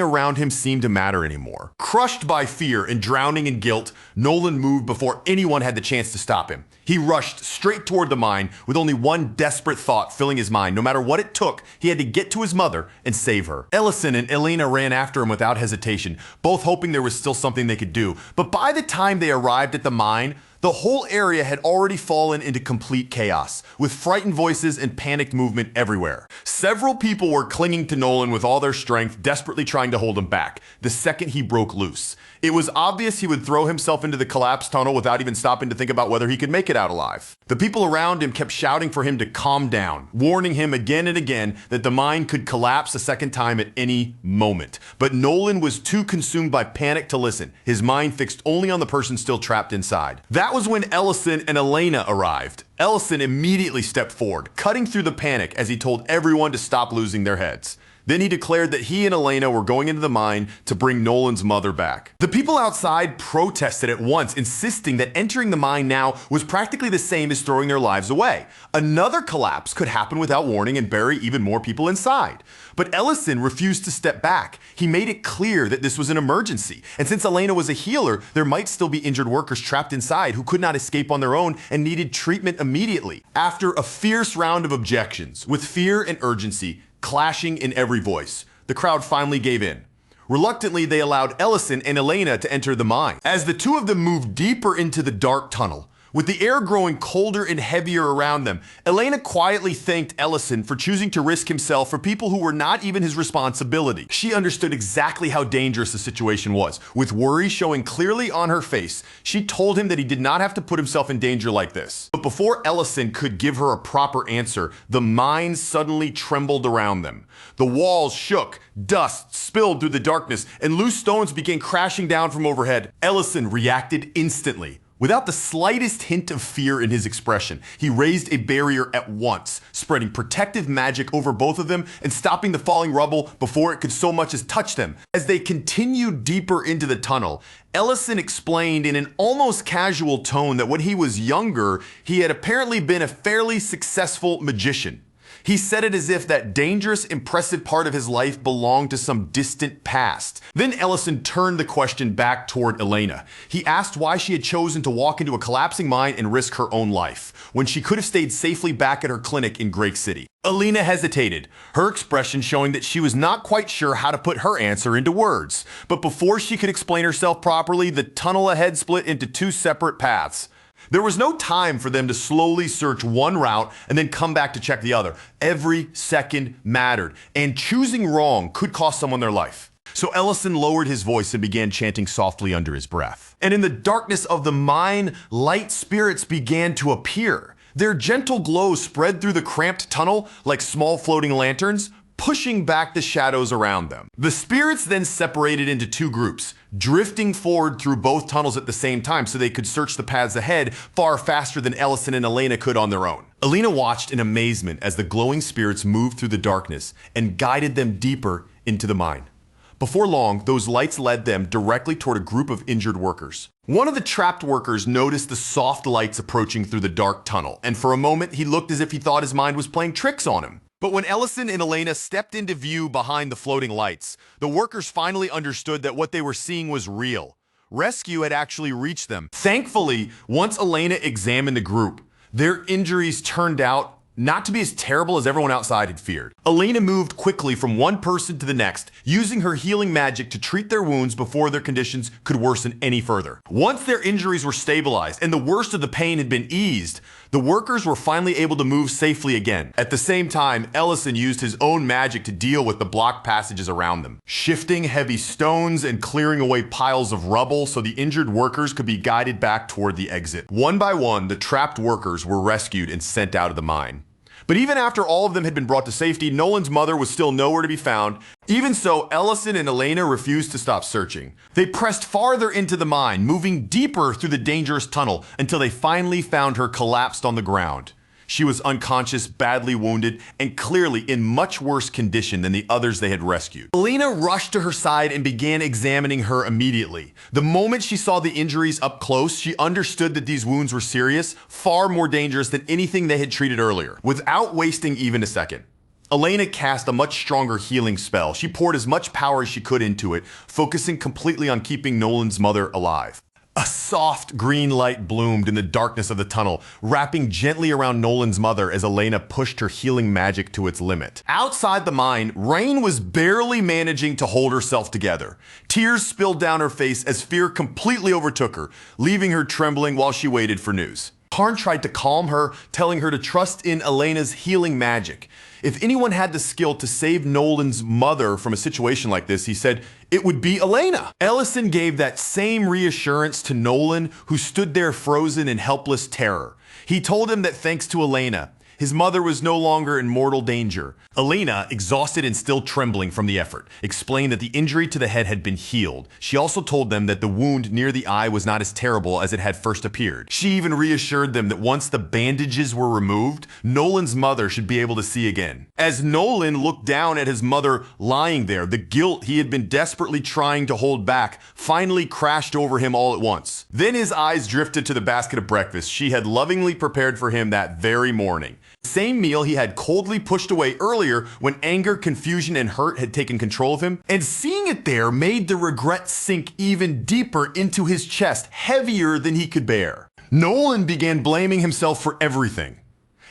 around him seemed to matter anymore. Crushed by fear and drowning in guilt, Nolan moved before anyone had the chance to stop him. He rushed straight toward the mine with only one desperate thought filling his mind. No matter what it took, he had to get to his mother and save her. Ellison and Elena ran after him without hesitation, both hoping there was still something they could do. But by the time they arrived at the mine, The whole area had already fallen into complete chaos, with frightened voices and panicked movement everywhere. Several people were clinging to Nolan with all their strength, desperately trying to hold him back, the second he broke loose. It was obvious he would throw himself into the collapsed tunnel without even stopping to think about whether he could make it out alive. The people around him kept shouting for him to calm down, warning him again and again that the mine could collapse a second time at any moment. But Nolan was too consumed by panic to listen, his mind fixed only on the person still trapped inside. That was when Ellison and Elena arrived. Ellison immediately stepped forward, cutting through the panic as he told everyone to stop losing their heads. Then he declared that he and Elena were going into the mine to bring Nolan's mother back. The people outside protested at once, insisting that entering the mine now was practically the same as throwing their lives away. Another collapse could happen without warning and bury even more people inside. But Ellison refused to step back. He made it clear that this was an emergency, and since Elena was a healer, there might still be injured workers trapped inside who could not escape on their own and needed treatment immediately. After a fierce round of objections, with fear and urgency clashing in every voice, the crowd finally gave in. Reluctantly, they allowed Ellison and Elena to enter the mine. As the two of them moved deeper into the dark tunnel, with the air growing colder and heavier around them, Elena quietly thanked Ellison for choosing to risk himself for people who were not even his responsibility. She understood exactly how dangerous the situation was. With worry showing clearly on her face, she told him that he did not have to put himself in danger like this. But before Ellison could give her a proper answer, the mine suddenly trembled around them. The walls shook, dust spilled through the darkness, and loose stones began crashing down from overhead. Ellison reacted instantly. Without the slightest hint of fear in his expression, he raised a barrier at once, spreading protective magic over both of them and stopping the falling rubble before it could so much as touch them. As they continued deeper into the tunnel, Ellison explained in an almost casual tone that when he was younger, he had apparently been a fairly successful magician. He said it as if that dangerous, impressive part of his life belonged to some distant past. Then Ellison turned the question back toward Elena. He asked why she had chosen to walk into a collapsing mine and risk her own life, when she could have stayed safely back at her clinic in Great City. Elena hesitated, her expression showing that she was not quite sure how to put her answer into words. But before she could explain herself properly, the tunnel ahead split into two separate paths. There was no time for them to slowly search one route and then come back to check the other. Every second mattered, and choosing wrong could cost someone their life. So Ellison lowered his voice and began chanting softly under his breath. And in the darkness of the mine, light spirits began to appear. Their gentle glow spread through the cramped tunnel like small floating lanterns, pushing back the shadows around them. The spirits then separated into two groups, drifting forward through both tunnels at the same time so they could search the paths ahead far faster than Ellison and Elena could on their own. Elena watched in amazement as the glowing spirits moved through the darkness and guided them deeper into the mine. Before long, those lights led them directly toward a group of injured workers. One of the trapped workers noticed the soft lights approaching through the dark tunnel, and for a moment he looked as if he thought his mind was playing tricks on him. But when Ellison and Elena stepped into view behind the floating lights, the workers finally understood that what they were seeing was real. Rescue had actually reached them. Thankfully, once Elena examined the group, their injuries turned out not to be as terrible as everyone outside had feared. Elena moved quickly from one person to the next, using her healing magic to treat their wounds before their conditions could worsen any further. Once their injuries were stabilized and the worst of the pain had been eased, the workers were finally able to move safely again. At the same time, Ellison used his own magic to deal with the blocked passages around them, shifting heavy stones and clearing away piles of rubble so the injured workers could be guided back toward the exit. One by one, the trapped workers were rescued and sent out of the mine. But even after all of them had been brought to safety, Nolan's mother was still nowhere to be found. Even so, Ellison and Elena refused to stop searching. They pressed farther into the mine, moving deeper through the dangerous tunnel until they finally found her collapsed on the ground. She was unconscious, badly wounded, and clearly in much worse condition than the others they had rescued. Elena rushed to her side and began examining her immediately. The moment she saw the injuries up close, she understood that these wounds were serious, far more dangerous than anything they had treated earlier. Without wasting even a second, Elena cast a much stronger healing spell. She poured as much power as she could into it, focusing completely on keeping Nolan's mother alive. A soft green light bloomed in the darkness of the tunnel, wrapping gently around Nolan's mother as Elena pushed her healing magic to its limit. Outside the mine, Rain was barely managing to hold herself together. Tears spilled down her face as fear completely overtook her, leaving her trembling while she waited for news. Karn tried to calm her, telling her to trust in Elena's healing magic. If anyone had the skill to save Nolan's mother from a situation like this, he said, it would be Elena. Ellison gave that same reassurance to Nolan, who stood there frozen in helpless terror. He told him that thanks to Elena, his mother was no longer in mortal danger. Elena, exhausted and still trembling from the effort, explained that the injury to the head had been healed. She also told them that the wound near the eye was not as terrible as it had first appeared. She even reassured them that once the bandages were removed, Nolan's mother should be able to see again. As Nolan looked down at his mother lying there, the guilt he had been desperately trying to hold back finally crashed over him all at once. Then his eyes drifted to the basket of breakfast she had lovingly prepared for him that very morning. Same meal he had coldly pushed away earlier when anger, confusion, and hurt had taken control of him, and seeing it there made the regret sink even deeper into his chest, heavier than he could bear. Nolan began blaming himself for everything.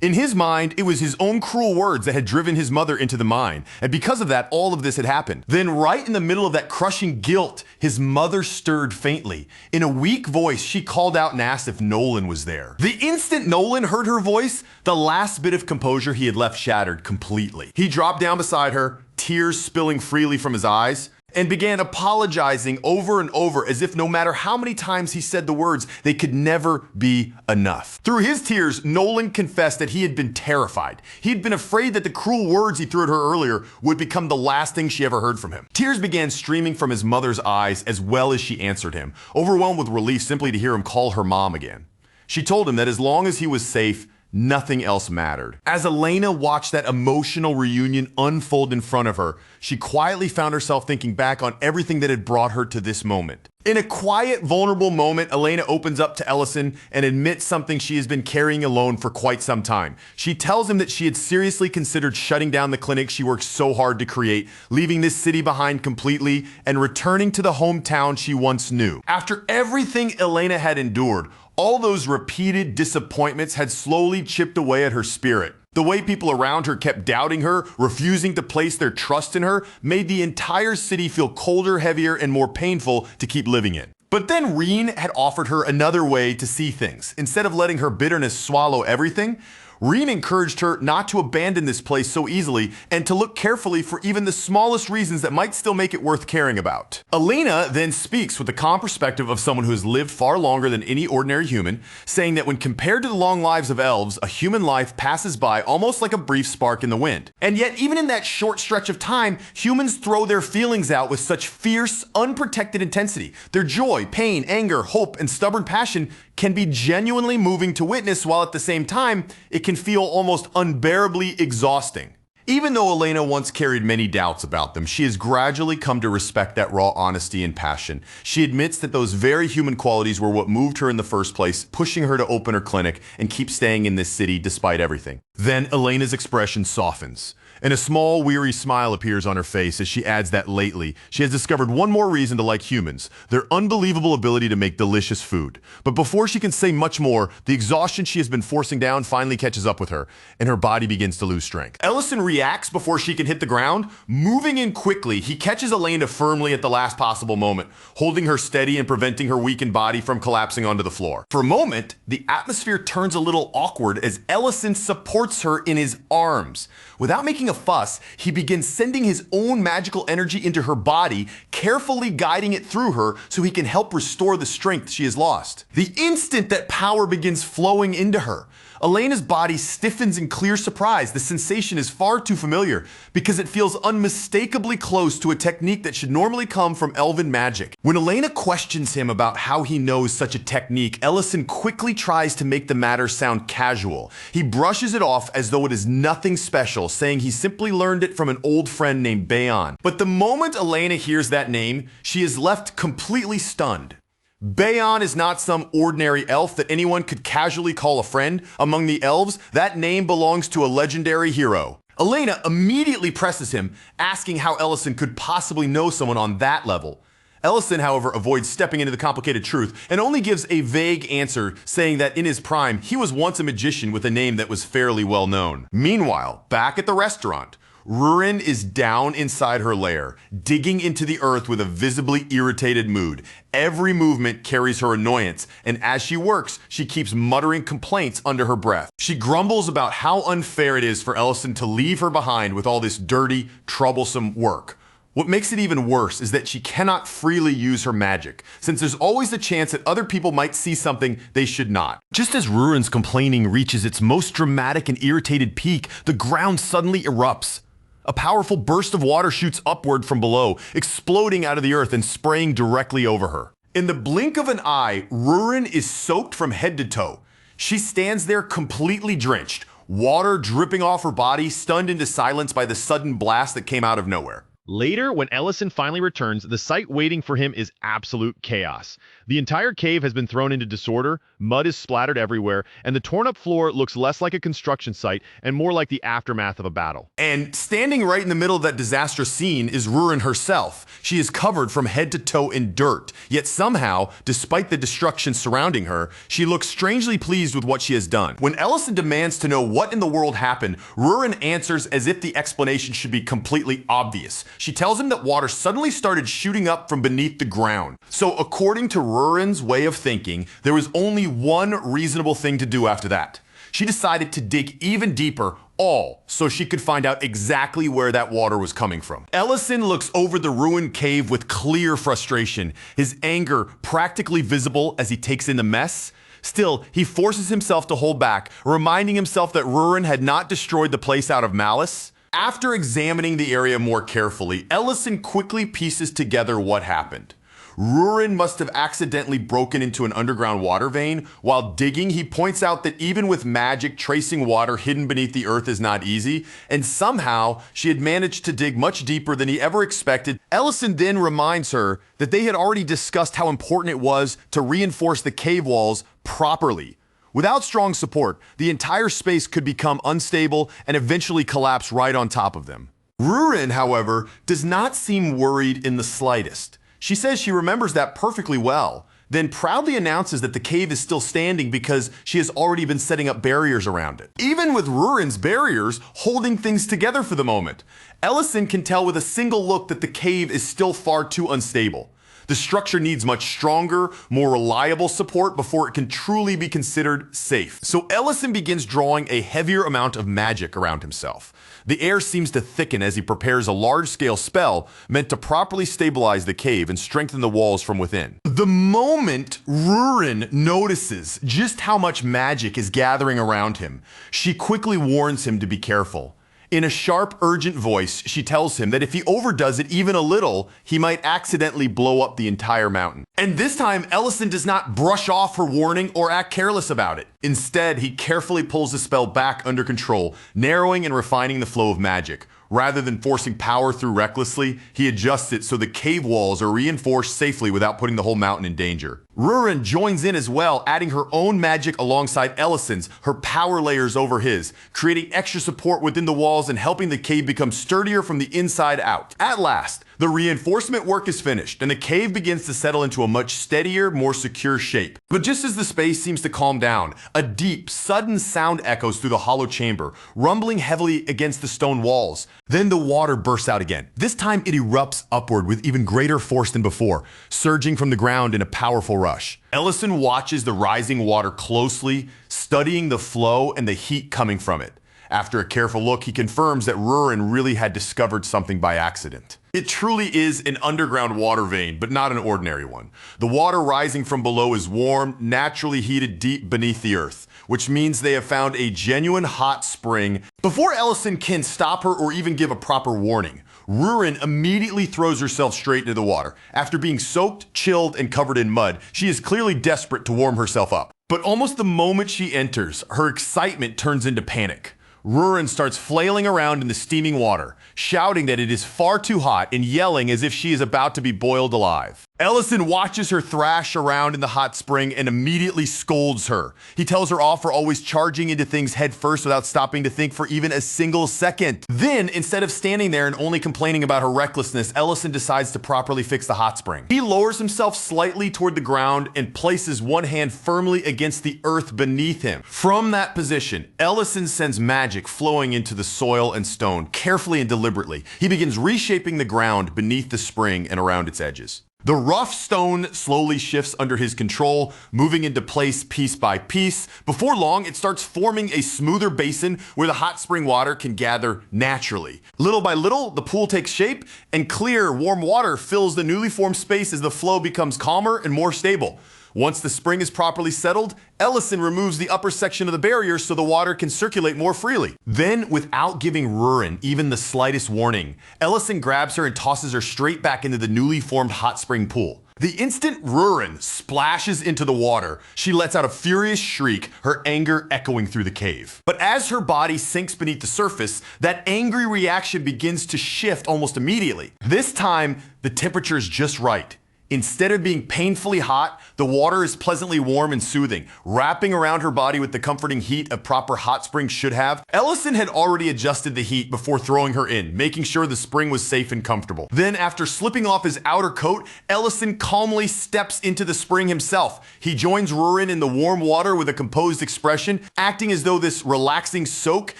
In his mind, it was his own cruel words that had driven his mother into the mine, and because of that, all of this had happened. Then right in the middle of that crushing guilt, his mother stirred faintly. In a weak voice, she called out and asked if Nolan was there. The instant Nolan heard her voice, the last bit of composure he had left shattered completely. He dropped down beside her, tears spilling freely from his eyes, and began apologizing over and over as if no matter how many times he said the words, they could never be enough. Through his tears, Nolan confessed that he had been terrified. He had been afraid that the cruel words he threw at her earlier would become the last thing she ever heard from him. Tears began streaming from his mother's eyes as well as she answered him, overwhelmed with relief simply to hear him call her mom again. She told him that as long as he was safe, nothing else mattered. As Elena watched that emotional reunion unfold in front of her, she quietly found herself thinking back on everything that had brought her to this moment. In a quiet, vulnerable moment, Elena opens up to Ellison and admits something she has been carrying alone for quite some time. She tells him that she had seriously considered shutting down the clinic she worked so hard to create, leaving this city behind completely, and returning to the hometown she once knew. After everything Elena had endured, all those repeated disappointments had slowly chipped away at her spirit. The way people around her kept doubting her, refusing to place their trust in her, made the entire city feel colder, heavier, and more painful to keep living in. But then Reen had offered her another way to see things. Instead of letting her bitterness swallow everything, Reen encouraged her not to abandon this place so easily and to look carefully for even the smallest reasons that might still make it worth caring about. Elena then speaks with the calm perspective of someone who has lived far longer than any ordinary human, saying that when compared to the long lives of elves, a human life passes by almost like a brief spark in the wind. And yet, even in that short stretch of time, humans throw their feelings out with such fierce, unprotected intensity. Their joy, pain, anger, hope, and stubborn passion can be genuinely moving to witness, while at the same time, it can feel almost unbearably exhausting. Even though Elena once carried many doubts about them, she has gradually come to respect that raw honesty and passion. She admits that those very human qualities were what moved her in the first place, pushing her to open her clinic and keep staying in this city despite everything. Then Elena's expression softens, and a small, weary smile appears on her face as she adds that lately, she has discovered one more reason to like humans: their unbelievable ability to make delicious food. But before she can say much more, the exhaustion she has been forcing down finally catches up with her, and her body begins to lose strength. Ellison reacts before she can hit the ground. Moving in quickly, he catches Elena firmly at the last possible moment, holding her steady and preventing her weakened body from collapsing onto the floor. For a moment, the atmosphere turns a little awkward as Ellison supports her in his arms. Without making a fuss, he begins sending his own magical energy into her body, carefully guiding it through her so he can help restore the strength she has lost. The instant that power begins flowing into her, Elena's body stiffens in clear surprise. The sensation is far too familiar because it feels unmistakably close to a technique that should normally come from elven magic. When Elena questions him about how he knows such a technique, Ellison quickly tries to make the matter sound casual. He brushes it off as though it is nothing special, saying he simply learned it from an old friend named Bayon. But the moment Elena hears that name, she is left completely stunned. Bayon is not some ordinary elf that anyone could casually call a friend. Among the elves, that name belongs to a legendary hero. Elena immediately presses him, asking how Ellison could possibly know someone on that level. Ellison, however, avoids stepping into the complicated truth and only gives a vague answer saying that in his prime, he was once a magician with a name that was fairly well known. Meanwhile, back at the restaurant, Rurin is down inside her lair, digging into the earth with a visibly irritated mood. Every movement carries her annoyance, and as she works, she keeps muttering complaints under her breath. She grumbles about how unfair it is for Ellison to leave her behind with all this dirty, troublesome work. What makes it even worse is that she cannot freely use her magic, since there's always the chance that other people might see something they should not. Just as Rurin's complaining reaches its most dramatic and irritated peak, the ground suddenly erupts. A powerful burst of water shoots upward from below, exploding out of the earth and spraying directly over her. In the blink of an eye, Rurin is soaked from head to toe. She stands there completely drenched, water dripping off her body, stunned into silence by the sudden blast that came out of nowhere. Later, when Ellison finally returns, the sight waiting for him is absolute chaos. The entire cave has been thrown into disorder, mud is splattered everywhere, and the torn-up floor looks less like a construction site and more like the aftermath of a battle. And standing right in the middle of that disastrous scene is Rurin herself. She is covered from head to toe in dirt, yet somehow, despite the destruction surrounding her, she looks strangely pleased with what she has done. When Ellison demands to know what in the world happened, Rurin answers as if the explanation should be completely obvious. She tells him that water suddenly started shooting up from beneath the ground. So according to Rurin's way of thinking, there was only one reasonable thing to do after that. She decided to dig even deeper, all so she could find out exactly where that water was coming from. Ellison looks over the ruined cave with clear frustration, his anger practically visible as he takes in the mess. Still, he forces himself to hold back, reminding himself that Rurin had not destroyed the place out of malice. After examining the area more carefully, Ellison quickly pieces together what happened. Rurin must have accidentally broken into an underground water vein. While digging, he points out that even with magic, tracing water hidden beneath the earth is not easy, and somehow she had managed to dig much deeper than he ever expected. Ellison then reminds her that they had already discussed how important it was to reinforce the cave walls properly. Without strong support, the entire space could become unstable and eventually collapse right on top of them. Rurin, however, does not seem worried in the slightest. She says she remembers that perfectly well, then proudly announces that the cave is still standing because she has already been setting up barriers around it. Even with Rurin's barriers holding things together for the moment, Ellison can tell with a single look that the cave is still far too unstable. The structure needs much stronger, more reliable support before it can truly be considered safe. So Ellison begins drawing a heavier amount of magic around himself. The air seems to thicken as he prepares a large-scale spell meant to properly stabilize the cave and strengthen the walls from within. The moment Rurin notices just how much magic is gathering around him, she quickly warns him to be careful. In a sharp, urgent voice, she tells him that if he overdoes it even a little, he might accidentally blow up the entire mountain. And this time, Ellison does not brush off her warning or act careless about it. Instead, he carefully pulls the spell back under control, narrowing and refining the flow of magic. Rather than forcing power through recklessly, he adjusts it so the cave walls are reinforced safely without putting the whole mountain in danger. Rurin joins in as well, adding her own magic alongside Ellison's, her power layers over his, creating extra support within the walls and helping the cave become sturdier from the inside out. At last, the reinforcement work is finished, and the cave begins to settle into a much steadier, more secure shape. But just as the space seems to calm down, a deep, sudden sound echoes through the hollow chamber, rumbling heavily against the stone walls. Then the water bursts out again. This time it erupts upward with even greater force than before, surging from the ground in a powerful rush. Ellison watches the rising water closely, studying the flow and the heat coming from it. After a careful look, he confirms that Rurin really had discovered something by accident. It truly is an underground water vein, but not an ordinary one. The water rising from below is warm, naturally heated deep beneath the earth, which means they have found a genuine hot spring. Before Ellison can stop her or even give a proper warning, Rurin immediately throws herself straight into the water. After being soaked, chilled, and covered in mud, she is clearly desperate to warm herself up. But almost the moment she enters, her excitement turns into panic. Rurin starts flailing around in the steaming water, shouting that it is far too hot and yelling as if she is about to be boiled alive. Ellison watches her thrash around in the hot spring and immediately scolds her. He tells her off for always charging into things head first without stopping to think for even a single second. Then, instead of standing there and only complaining about her recklessness, Ellison decides to properly fix the hot spring. He lowers himself slightly toward the ground and places one hand firmly against the earth beneath him. From that position, Ellison sends magic flowing into the soil and stone, carefully and deliberately. He begins reshaping the ground beneath the spring and around its edges. The rough stone slowly shifts under his control, moving into place piece by piece. Before long, it starts forming a smoother basin where the hot spring water can gather naturally. Little by little, the pool takes shape, and clear, warm water fills the newly formed space as the flow becomes calmer and more stable. Once the spring is properly settled, Ellison removes the upper section of the barrier so the water can circulate more freely. Then, without giving Rurin even the slightest warning, Ellison grabs her and tosses her straight back into the newly formed hot spring pool. The instant Rurin splashes into the water, she lets out a furious shriek, her anger echoing through the cave. But as her body sinks beneath the surface, that angry reaction begins to shift almost immediately. This time, the temperature is just right. Instead of being painfully hot, the water is pleasantly warm and soothing, wrapping around her body with the comforting heat a proper hot spring should have. Ellison had already adjusted the heat before throwing her in, making sure the spring was safe and comfortable. Then, after slipping off his outer coat, Ellison calmly steps into the spring himself. He joins Rurin in the warm water with a composed expression, acting as though this relaxing soak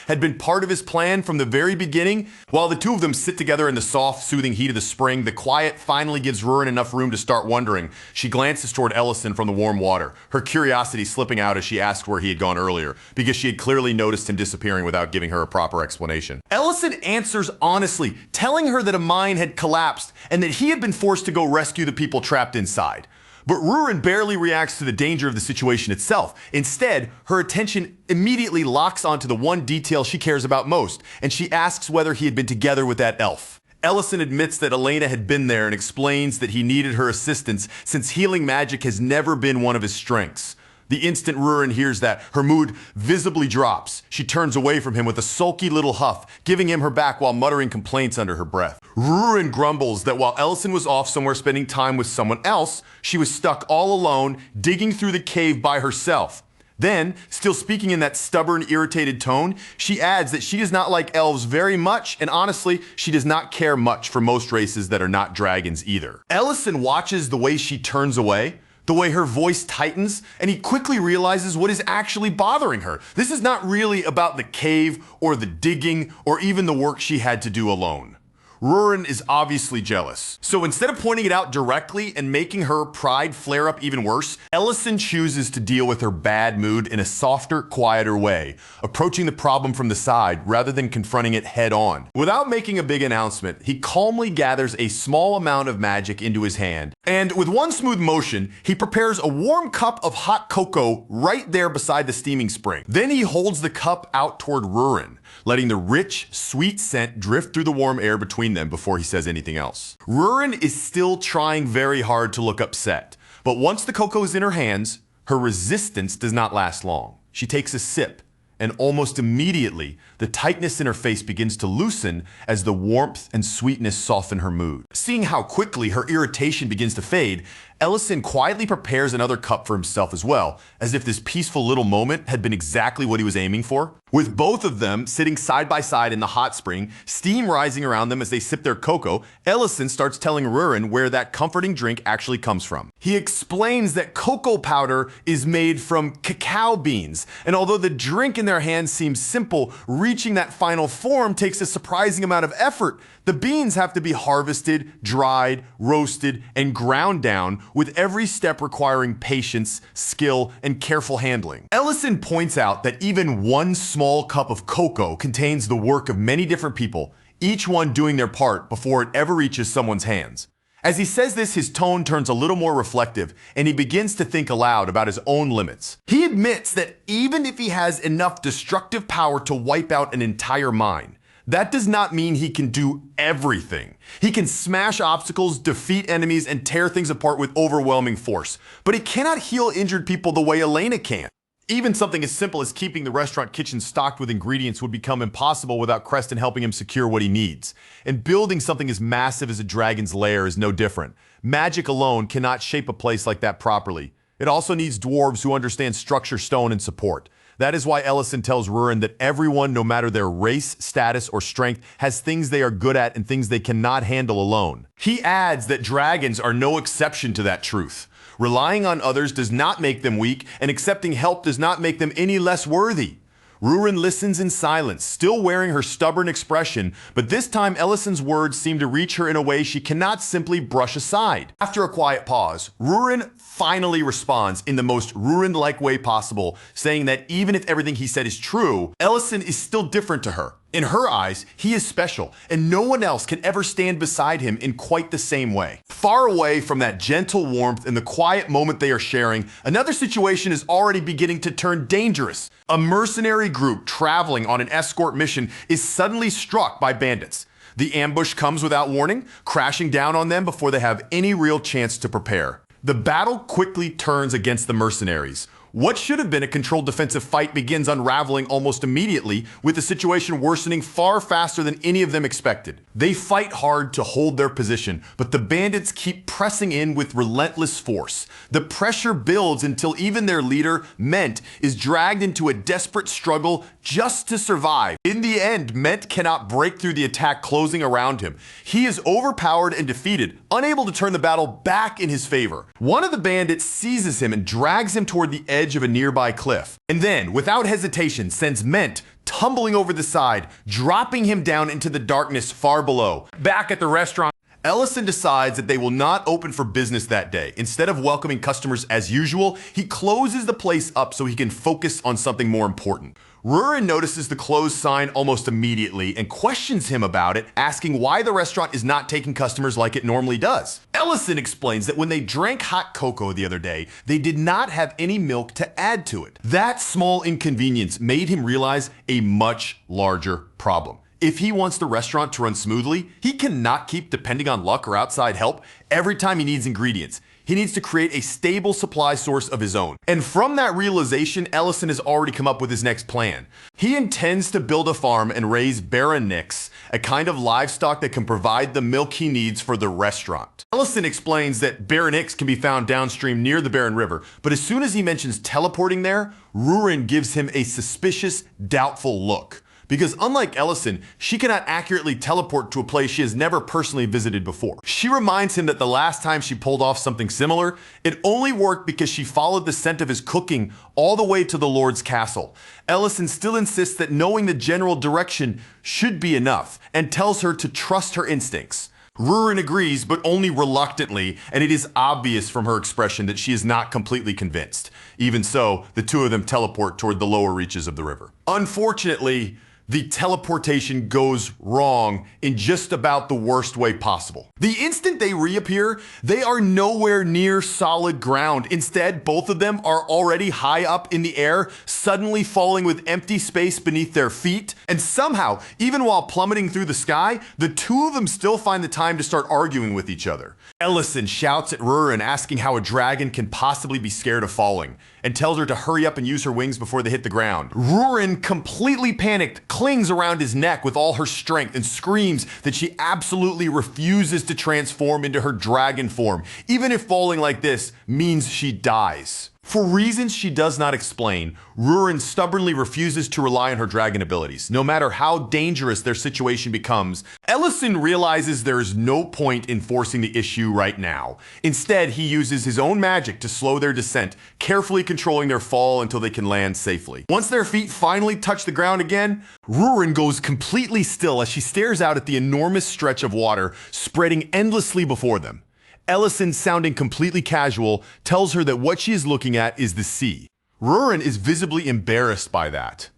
had been part of his plan from the very beginning. While the two of them sit together in the soft, soothing heat of the spring, the quiet finally gives Rurin enough room to start wondering. She glances toward Ellison from the warm water, her curiosity slipping out as she asked where he had gone earlier, because she had clearly noticed him disappearing without giving her a proper explanation. Ellison answers honestly, telling her that a mine had collapsed and that he had been forced to go rescue the people trapped inside. But Rurin barely reacts to the danger of the situation itself. Instead, her attention immediately locks onto the one detail she cares about most, and she asks whether he had been together with that elf. Ellison admits that Elena had been there and explains that he needed her assistance since healing magic has never been one of his strengths. The instant Rurin hears that, her mood visibly drops. She turns away from him with a sulky little huff, giving him her back while muttering complaints under her breath. Rurin grumbles that while Ellison was off somewhere spending time with someone else, she was stuck all alone, digging through the cave by herself. Then, still speaking in that stubborn, irritated tone, she adds that she does not like elves very much, and honestly, she does not care much for most races that are not dragons either. Ellison watches the way she turns away, the way her voice tightens, and he quickly realizes what is actually bothering her. This is not really about the cave, or the digging, or even the work she had to do alone. Rurin is obviously jealous. So instead of pointing it out directly and making her pride flare up even worse, Ellison chooses to deal with her bad mood in a softer, quieter way, approaching the problem from the side rather than confronting it head on. Without making a big announcement, he calmly gathers a small amount of magic into his hand, and with one smooth motion, he prepares a warm cup of hot cocoa right there beside the steaming spring. Then he holds the cup out toward Rurin, letting the rich, sweet scent drift through the warm air between them before he says anything else. Rurin is still trying very hard to look upset, but once the cocoa is in her hands, her resistance does not last long. She takes a sip, and almost immediately, the tightness in her face begins to loosen as the warmth and sweetness soften her mood. Seeing how quickly her irritation begins to fade, Ellison quietly prepares another cup for himself as well, as if this peaceful little moment had been exactly what he was aiming for. With both of them sitting side by side in the hot spring, steam rising around them as they sip their cocoa, Ellison starts telling Rurin where that comforting drink actually comes from. He explains that cocoa powder is made from cacao beans, and although the drink in their hands seems simple, reaching that final form takes a surprising amount of effort. The beans have to be harvested, dried, roasted, and ground down, with every step requiring patience, skill, and careful handling. Ellison points out that even one small cup of cocoa contains the work of many different people, each one doing their part before it ever reaches someone's hands. As he says this, his tone turns a little more reflective, and he begins to think aloud about his own limits. He admits that even if he has enough destructive power to wipe out an entire mine, that does not mean he can do everything. He can smash obstacles, defeat enemies, and tear things apart with overwhelming force. But he cannot heal injured people the way Elena can. Even something as simple as keeping the restaurant kitchen stocked with ingredients would become impossible without Creston helping him secure what he needs. And building something as massive as a dragon's lair is no different. Magic alone cannot shape a place like that properly. It also needs dwarves who understand structure, stone, and support. That is why Ellison tells Rurin that everyone, no matter their race, status, or strength, has things they are good at and things they cannot handle alone. He adds that dragons are no exception to that truth. Relying on others does not make them weak, and accepting help does not make them any less worthy. Rurin listens in silence, still wearing her stubborn expression, but this time Ellison's words seem to reach her in a way she cannot simply brush aside. After a quiet pause, Rurin finally responds in the most Rurin-like way possible, saying that even if everything he said is true, Ellison is still different to her. In her eyes, he is special, and no one else can ever stand beside him in quite the same way. Far away from that gentle warmth and the quiet moment they are sharing, another situation is already beginning to turn dangerous. A mercenary group traveling on an escort mission is suddenly struck by bandits. The ambush comes without warning, crashing down on them before they have any real chance to prepare. The battle quickly turns against the mercenaries. What should have been a controlled defensive fight begins unraveling almost immediately, with the situation worsening far faster than any of them expected. They fight hard to hold their position, but the bandits keep pressing in with relentless force. The pressure builds until even their leader, Ment, is dragged into a desperate struggle just to survive. In the end, Ment cannot break through the attack closing around him. He is overpowered and defeated, unable to turn the battle back in his favor. One of the bandits seizes him and drags him toward the edge of a nearby cliff, and then, without hesitation, sends Ment tumbling over the side, dropping him down into the darkness far below. Back at the restaurant, Ellison decides that they will not open for business that day. Instead of welcoming customers as usual, he closes the place up so he can focus on something more important. Rurin notices the closed sign almost immediately and questions him about it, asking why the restaurant is not taking customers like it normally does. Ellison explains that when they drank hot cocoa the other day, they did not have any milk to add to it. That small inconvenience made him realize a much larger problem. If he wants the restaurant to run smoothly, he cannot keep depending on luck or outside help every time he needs ingredients. He needs to create a stable supply source of his own. And from that realization, Ellison has already come up with his next plan. He intends to build a farm and raise Baronix, a kind of livestock that can provide the milk he needs for the restaurant. Ellison explains that Baronix can be found downstream near the Baron River, but as soon as he mentions teleporting there, Rurin gives him a suspicious, doubtful look. Because unlike Ellison, she cannot accurately teleport to a place she has never personally visited before. She reminds him that the last time she pulled off something similar, it only worked because she followed the scent of his cooking all the way to the Lord's castle. Ellison still insists that knowing the general direction should be enough, and tells her to trust her instincts. Rurin agrees, but only reluctantly, and it is obvious from her expression that she is not completely convinced. Even so, the two of them teleport toward the lower reaches of the river. Unfortunately, the teleportation goes wrong in just about the worst way possible. The instant they reappear, they are nowhere near solid ground. Instead, both of them are already high up in the air, suddenly falling with empty space beneath their feet. And somehow, even while plummeting through the sky, the two of them still find the time to start arguing with each other. Ellison shouts at Rurin, asking how a dragon can possibly be scared of falling, and tells her to hurry up and use her wings before they hit the ground. Rurin, completely panicked, clings around his neck with all her strength and screams that she absolutely refuses to transform into her dragon form, even if falling like this means she dies. For reasons she does not explain, Rurin stubbornly refuses to rely on her dragon abilities, no matter how dangerous their situation becomes. Ellison realizes there is no point in forcing the issue right now. Instead, he uses his own magic to slow their descent, carefully controlling their fall until they can land safely. Once their feet finally touch the ground again, Rurin goes completely still as she stares out at the enormous stretch of water spreading endlessly before them. Ellison, sounding completely casual, tells her that what she is looking at is the sea. Rurin is visibly embarrassed by that.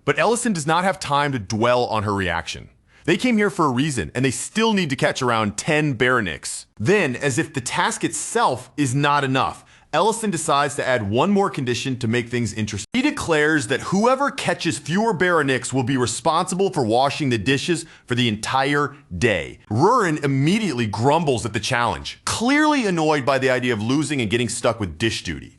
But Ellison does not have time to dwell on her reaction. They came here for a reason, and they still need to catch around 10 Baronix. Then, as if the task itself is not enough, Ellison decides to add one more condition to make things interesting. He declares that whoever catches fewer Baronix will be responsible for washing the dishes for the entire day. Rurin immediately grumbles at the challenge, clearly annoyed by the idea of losing and getting stuck with dish duty.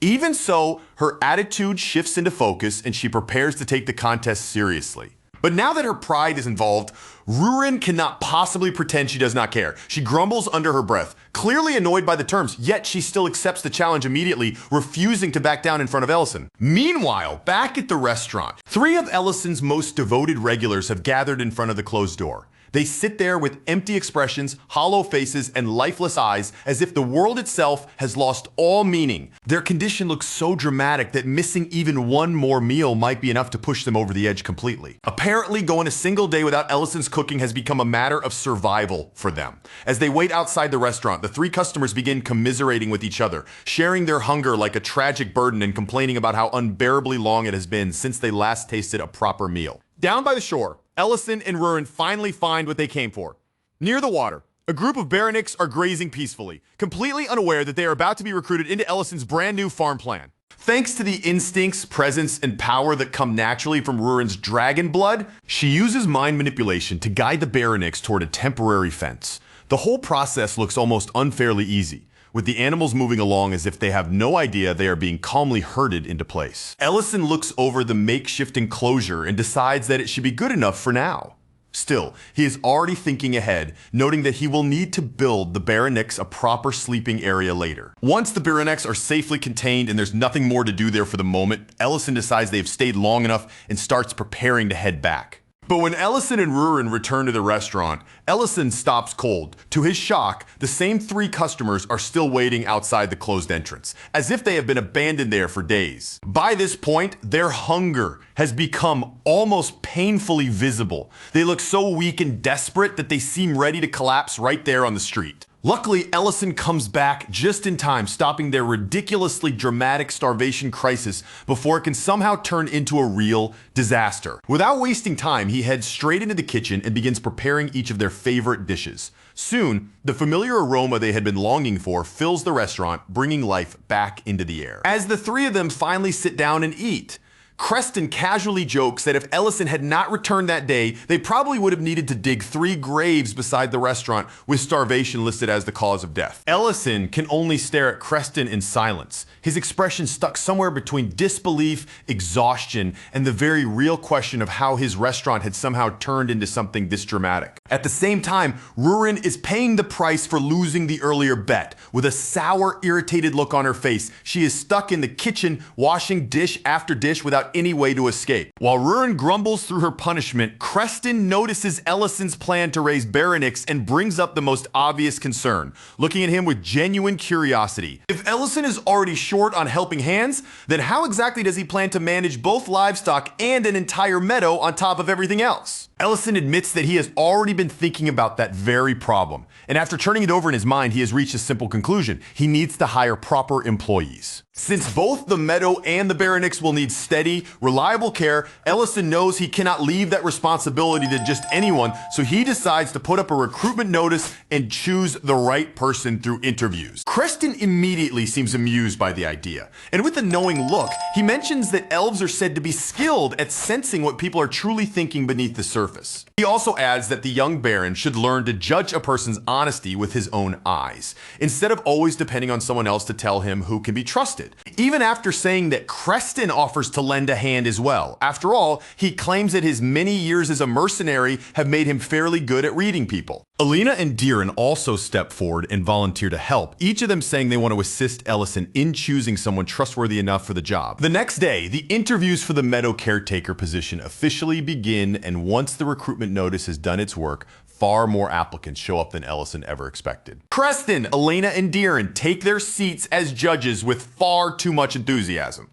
Even so, her attitude shifts into focus and she prepares to take the contest seriously. But now that her pride is involved, Rurin cannot possibly pretend she does not care. She grumbles under her breath, clearly annoyed by the terms, yet she still accepts the challenge immediately, refusing to back down in front of Ellison. Meanwhile, back at the restaurant, 3 of Ellison's most devoted regulars have gathered in front of the closed door. They sit there with empty expressions, hollow faces, and lifeless eyes as if the world itself has lost all meaning. Their condition looks so dramatic that missing even one more meal might be enough to push them over the edge completely. Apparently, going a single day without Ellison's cooking has become a matter of survival for them. As they wait outside the restaurant, the 3 customers begin commiserating with each other, sharing their hunger like a tragic burden and complaining about how unbearably long it has been since they last tasted a proper meal. Down by the shore, Ellison and Rurin finally find what they came for. Near the water, a group of Baronics are grazing peacefully, completely unaware that they are about to be recruited into Ellison's brand new farm plan. Thanks to the instincts, presence, and power that come naturally from Rurin's dragon blood, she uses mind manipulation to guide the Baronics toward a temporary fence. The whole process looks almost unfairly easy, with the animals moving along as if they have no idea they are being calmly herded into place. Ellison looks over the makeshift enclosure and decides that it should be good enough for now. Still, he is already thinking ahead, noting that he will need to build the Baronics a proper sleeping area later. Once the Baronics are safely contained and there's nothing more to do there for the moment, Ellison decides they have stayed long enough and starts preparing to head back. But when Ellison and Rurin return to the restaurant, Ellison stops cold. To his shock, the same 3 customers are still waiting outside the closed entrance, as if they have been abandoned there for days. By this point, their hunger has become almost painfully visible. They look so weak and desperate that they seem ready to collapse right there on the street. Luckily, Ellison comes back just in time, stopping their ridiculously dramatic starvation crisis before it can somehow turn into a real disaster. Without wasting time, he heads straight into the kitchen and begins preparing each of their favorite dishes. Soon, the familiar aroma they had been longing for fills the restaurant, bringing life back into the air. As the 3 of them finally sit down and eat, Creston casually jokes that if Ellison had not returned that day, they probably would have needed to dig 3 graves beside the restaurant with starvation listed as the cause of death. Ellison can only stare at Creston in silence, his expression stuck somewhere between disbelief, exhaustion, and the very real question of how his restaurant had somehow turned into something this dramatic. At the same time, Rurin is paying the price for losing the earlier bet. With a sour, irritated look on her face, she is stuck in the kitchen, washing dish after dish without any way to escape. While Rurin grumbles through her punishment, Creston notices Ellison's plan to raise Baronics and brings up the most obvious concern, looking at him with genuine curiosity. If Ellison is already short on helping hands, then how exactly does he plan to manage both livestock and an entire meadow on top of everything else? Ellison admits that he has already been thinking about that very problem, and after turning it over in his mind, he has reached a simple conclusion. He needs to hire proper employees. Since both the meadow and the Baronics will need steady, reliable care, Ellison knows he cannot leave that responsibility to just anyone, so he decides to put up a recruitment notice and choose the right person through interviews. Creston immediately seems amused by the idea, and with a knowing look, he mentions that elves are said to be skilled at sensing what people are truly thinking beneath the surface. He also adds that the young Baron should learn to judge a person's honesty with his own eyes, instead of always depending on someone else to tell him who can be trusted. Even after saying that Creston offers to lend a hand as well. After all, he claims that his many years as a mercenary have made him fairly good at reading people. Alina and Diren also step forward and volunteer to help, each of them saying they want to assist Ellison in choosing someone trustworthy enough for the job. The next day, the interviews for the meadow caretaker position officially begin, and once the recruitment notice has done its work, far more applicants show up than Ellison ever expected. Creston, Elena, and Diren take their seats as judges with far too much enthusiasm.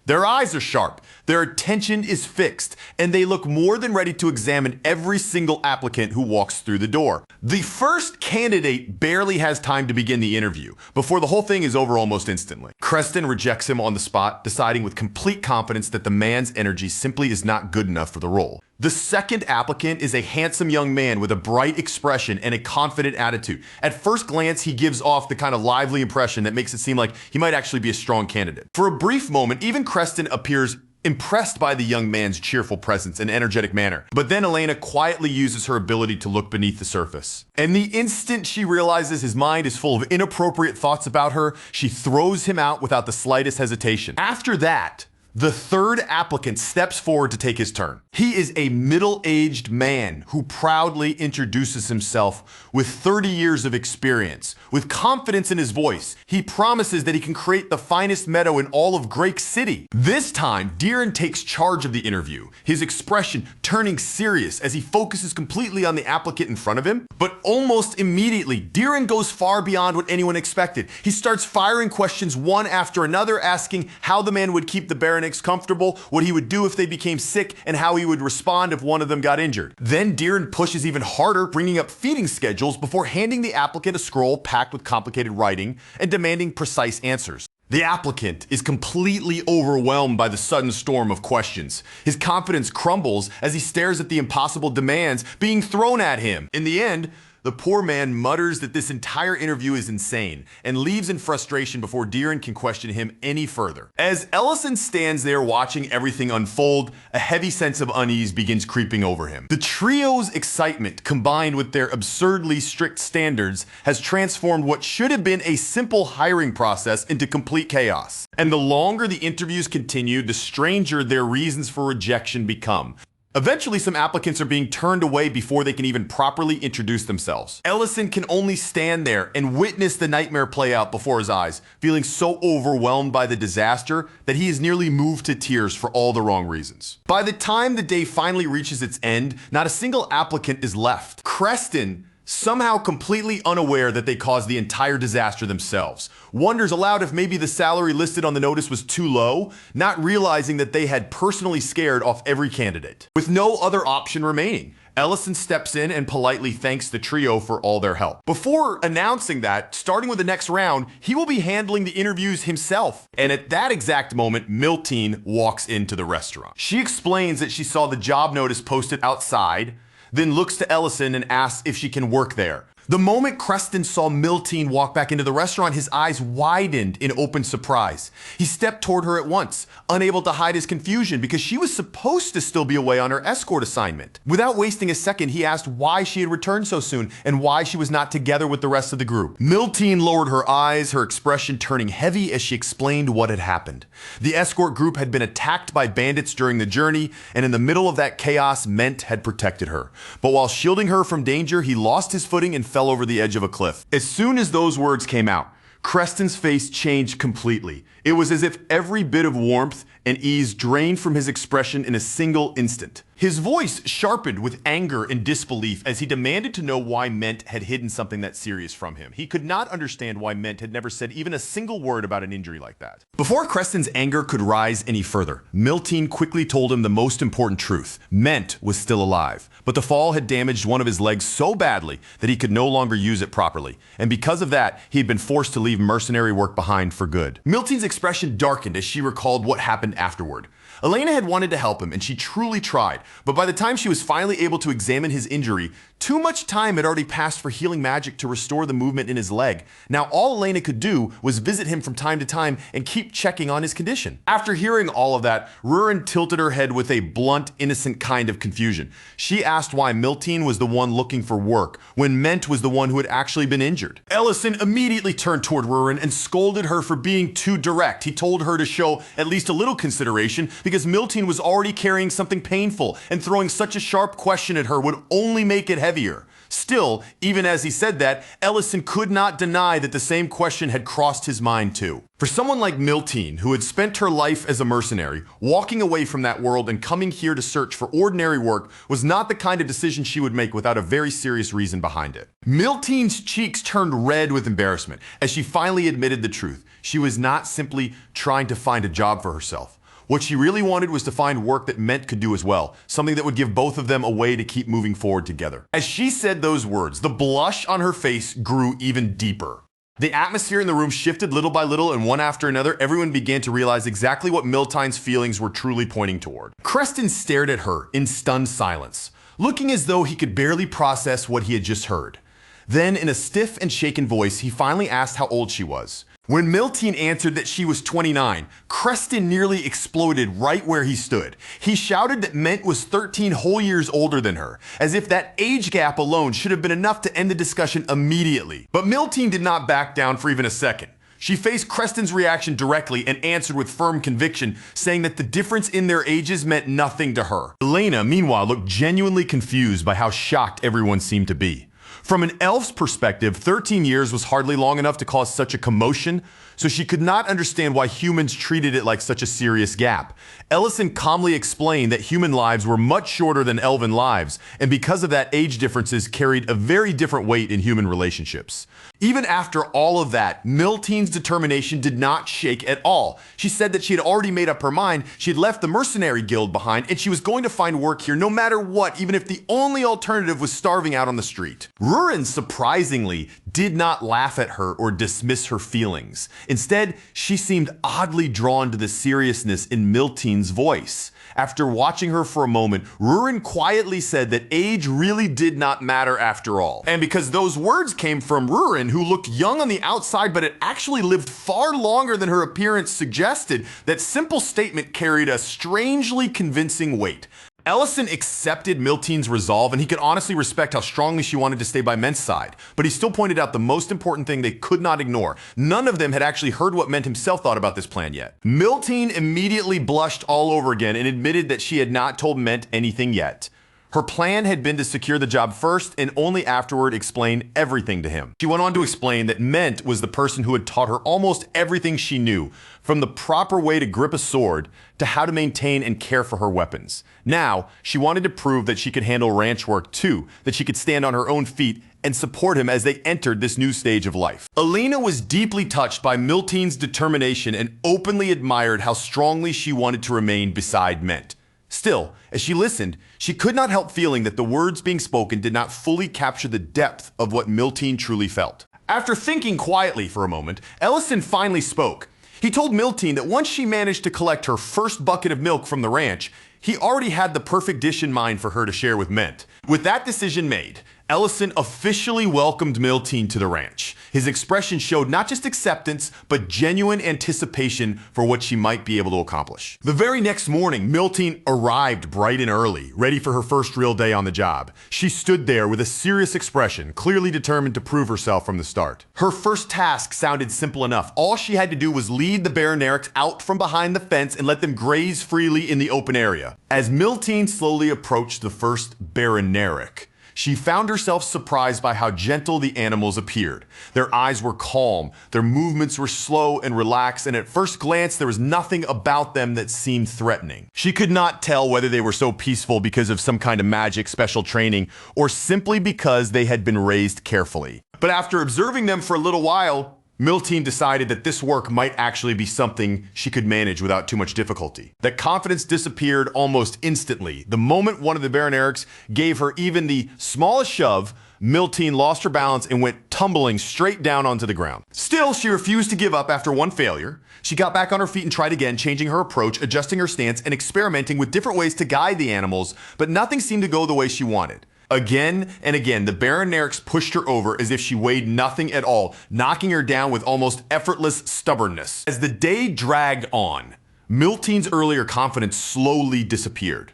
Their eyes are sharp, their attention is fixed, and they look more than ready to examine every single applicant who walks through the door. The first candidate barely has time to begin the interview, before the whole thing is over almost instantly. Creston rejects him on the spot, deciding with complete confidence that the man's energy simply is not good enough for the role. The second applicant is a handsome young man with a bright expression and a confident attitude. At first glance, he gives off the kind of lively impression that makes it seem like he might actually be a strong candidate. For a brief moment, even Creston appears impressed by the young man's cheerful presence and energetic manner. But then Elena quietly uses her ability to look beneath the surface. And the instant she realizes his mind is full of inappropriate thoughts about her, she throws him out without the slightest hesitation. After that, the third applicant steps forward to take his turn. He is a middle-aged man who proudly introduces himself with 30 years of experience. With confidence in his voice, he promises that he can create the finest meadow in all of Drake City. This time, Diren takes charge of the interview, his expression turning serious as he focuses completely on the applicant in front of him. But almost immediately, Diren goes far beyond what anyone expected. He starts firing questions one after another, asking how the man would keep the Baronix comfortable, what he would do if they became sick, and how he would respond if one of them got injured. Then Diren pushes even harder, bringing up feeding schedules before handing the applicant a scroll packed with complicated writing and demanding precise answers. The applicant is completely overwhelmed by the sudden storm of questions. His confidence crumbles as he stares at the impossible demands being thrown at him. In the end, the poor man mutters that this entire interview is insane and leaves in frustration before Diren can question him any further. As Ellison stands there watching everything unfold, a heavy sense of unease begins creeping over him. The trio's excitement, combined with their absurdly strict standards, has transformed what should have been a simple hiring process into complete chaos. And the longer the interviews continue, the stranger their reasons for rejection become. Eventually, some applicants are being turned away before they can even properly introduce themselves. Ellison can only stand there and witness the nightmare play out before his eyes, feeling so overwhelmed by the disaster that he is nearly moved to tears for all the wrong reasons. By the time the day finally reaches its end, not a single applicant is left. Creston, somehow completely unaware that they caused the entire disaster themselves, wonders aloud if maybe the salary listed on the notice was too low, not realizing that they had personally scared off every candidate. With no other option remaining, Ellison steps in and politely thanks the trio for all their help. Before announcing that, starting with the next round, he will be handling the interviews himself. And at that exact moment, Miltine walks into the restaurant. She explains that she saw the job notice posted outside, then looks to Ellison and asks if she can work there. The moment Creston saw Miltine walk back into the restaurant, his eyes widened in open surprise. He stepped toward her at once, unable to hide his confusion because she was supposed to still be away on her escort assignment. Without wasting a second, he asked why she had returned so soon and why she was not together with the rest of the group. Miltine lowered her eyes, her expression turning heavy as she explained what had happened. The escort group had been attacked by bandits during the journey, and in the middle of that chaos, Ment had protected her. But while shielding her from danger, he lost his footing and fell over the edge of a cliff. As soon as those words came out, Creston's face changed completely. It was as if every bit of warmth and ease drained from his expression in a single instant. His voice sharpened with anger and disbelief as he demanded to know why Ment had hidden something that serious from him. He could not understand why Ment had never said even a single word about an injury like that. Before Creston's anger could rise any further, Miltine quickly told him the most important truth. Ment was still alive, but the fall had damaged one of his legs so badly that he could no longer use it properly. And because of that, he had been forced to leave mercenary work behind for good. Miltine's expression darkened as she recalled what happened afterward. Elena had wanted to help him, and she truly tried, but by the time she was finally able to examine his injury, too much time had already passed for healing magic to restore the movement in his leg. Now all Elena could do was visit him from time to time and keep checking on his condition. After hearing all of that, Rurin tilted her head with a blunt, innocent kind of confusion. She asked why Miltine was the one looking for work, when Ment was the one who had actually been injured. Ellison immediately turned toward Rurin and scolded her for being too direct. He told her to show at least a little consideration because Miltine was already carrying something painful, and throwing such a sharp question at her would only make it heavier. Still, even as he said that, Ellison could not deny that the same question had crossed his mind too. For someone like Miltine, who had spent her life as a mercenary, walking away from that world and coming here to search for ordinary work was not the kind of decision she would make without a very serious reason behind it. Miltine's cheeks turned red with embarrassment as she finally admitted the truth. She was not simply trying to find a job for herself. What she really wanted was to find work that Ment could do as well, something that would give both of them a way to keep moving forward together. As she said those words, the blush on her face grew even deeper. The atmosphere in the room shifted little by little, and one after another, everyone began to realize exactly what Miltine's feelings were truly pointing toward. Creston stared at her in stunned silence, looking as though he could barely process what he had just heard. Then, in a stiff and shaken voice, he finally asked how old she was. When Miltine answered that she was 29, Creston nearly exploded right where he stood. He shouted that Ment was 13 whole years older than her, as if that age gap alone should have been enough to end the discussion immediately. But Miltine did not back down for even a second. She faced Creston's reaction directly and answered with firm conviction, saying that the difference in their ages meant nothing to her. Elena, meanwhile, looked genuinely confused by how shocked everyone seemed to be. From an elf's perspective, 13 years was hardly long enough to cause such a commotion, so she could not understand why humans treated it like such a serious gap. Ellison calmly explained that human lives were much shorter than elven lives, and because of that, age differences carried a very different weight in human relationships. Even after all of that, Miltine's determination did not shake at all. She said that she had already made up her mind, she had left the mercenary guild behind, and she was going to find work here no matter what, even if the only alternative was starving out on the street. Rurin, surprisingly, did not laugh at her or dismiss her feelings. Instead, she seemed oddly drawn to the seriousness in Miltine's voice. After watching her for a moment, Rurin quietly said that age really did not matter after all. And because those words came from Rurin, who looked young on the outside but had actually lived far longer than her appearance suggested, that simple statement carried a strangely convincing weight. Ellison accepted Miltine's resolve, and he could honestly respect how strongly she wanted to stay by Ment's side. But he still pointed out the most important thing they could not ignore. None of them had actually heard what Ment himself thought about this plan yet. Miltine immediately blushed all over again and admitted that she had not told Ment anything yet. Her plan had been to secure the job first and only afterward explain everything to him. She went on to explain that Ment was the person who had taught her almost everything she knew, from the proper way to grip a sword to how to maintain and care for her weapons. Now, she wanted to prove that she could handle ranch work too, that she could stand on her own feet and support him as they entered this new stage of life. Elena was deeply touched by Miltine's determination and openly admired how strongly she wanted to remain beside Ment. Still, as she listened, she could not help feeling that the words being spoken did not fully capture the depth of what Miltine truly felt. After thinking quietly for a moment, Ellison finally spoke. He told Miltine that once she managed to collect her first bucket of milk from the ranch, he already had the perfect dish in mind for her to share with Ment. With that decision made, Ellison officially welcomed Miltine to the ranch. His expression showed not just acceptance, but genuine anticipation for what she might be able to accomplish. The very next morning, Miltine arrived bright and early, ready for her first real day on the job. She stood there with a serious expression, clearly determined to prove herself from the start. Her first task sounded simple enough. All she had to do was lead the Baronerics out from behind the fence and let them graze freely in the open area. As Miltine slowly approached the first Baroneric, she found herself surprised by how gentle the animals appeared. Their eyes were calm, their movements were slow and relaxed, and at first glance there was nothing about them that seemed threatening. She could not tell whether they were so peaceful because of some kind of magic special training or simply because they had been raised carefully. But after observing them for a little while, Miltine decided that this work might actually be something she could manage without too much difficulty. That confidence disappeared almost instantly. The moment one of the Baronerics gave her even the smallest shove, Miltine lost her balance and went tumbling straight down onto the ground. Still, she refused to give up after one failure. She got back on her feet and tried again, changing her approach, adjusting her stance, and experimenting with different ways to guide the animals, but nothing seemed to go the way she wanted. Again and again, the Baronerics pushed her over as if she weighed nothing at all, knocking her down with almost effortless stubbornness. As the day dragged on, Miltine's earlier confidence slowly disappeared.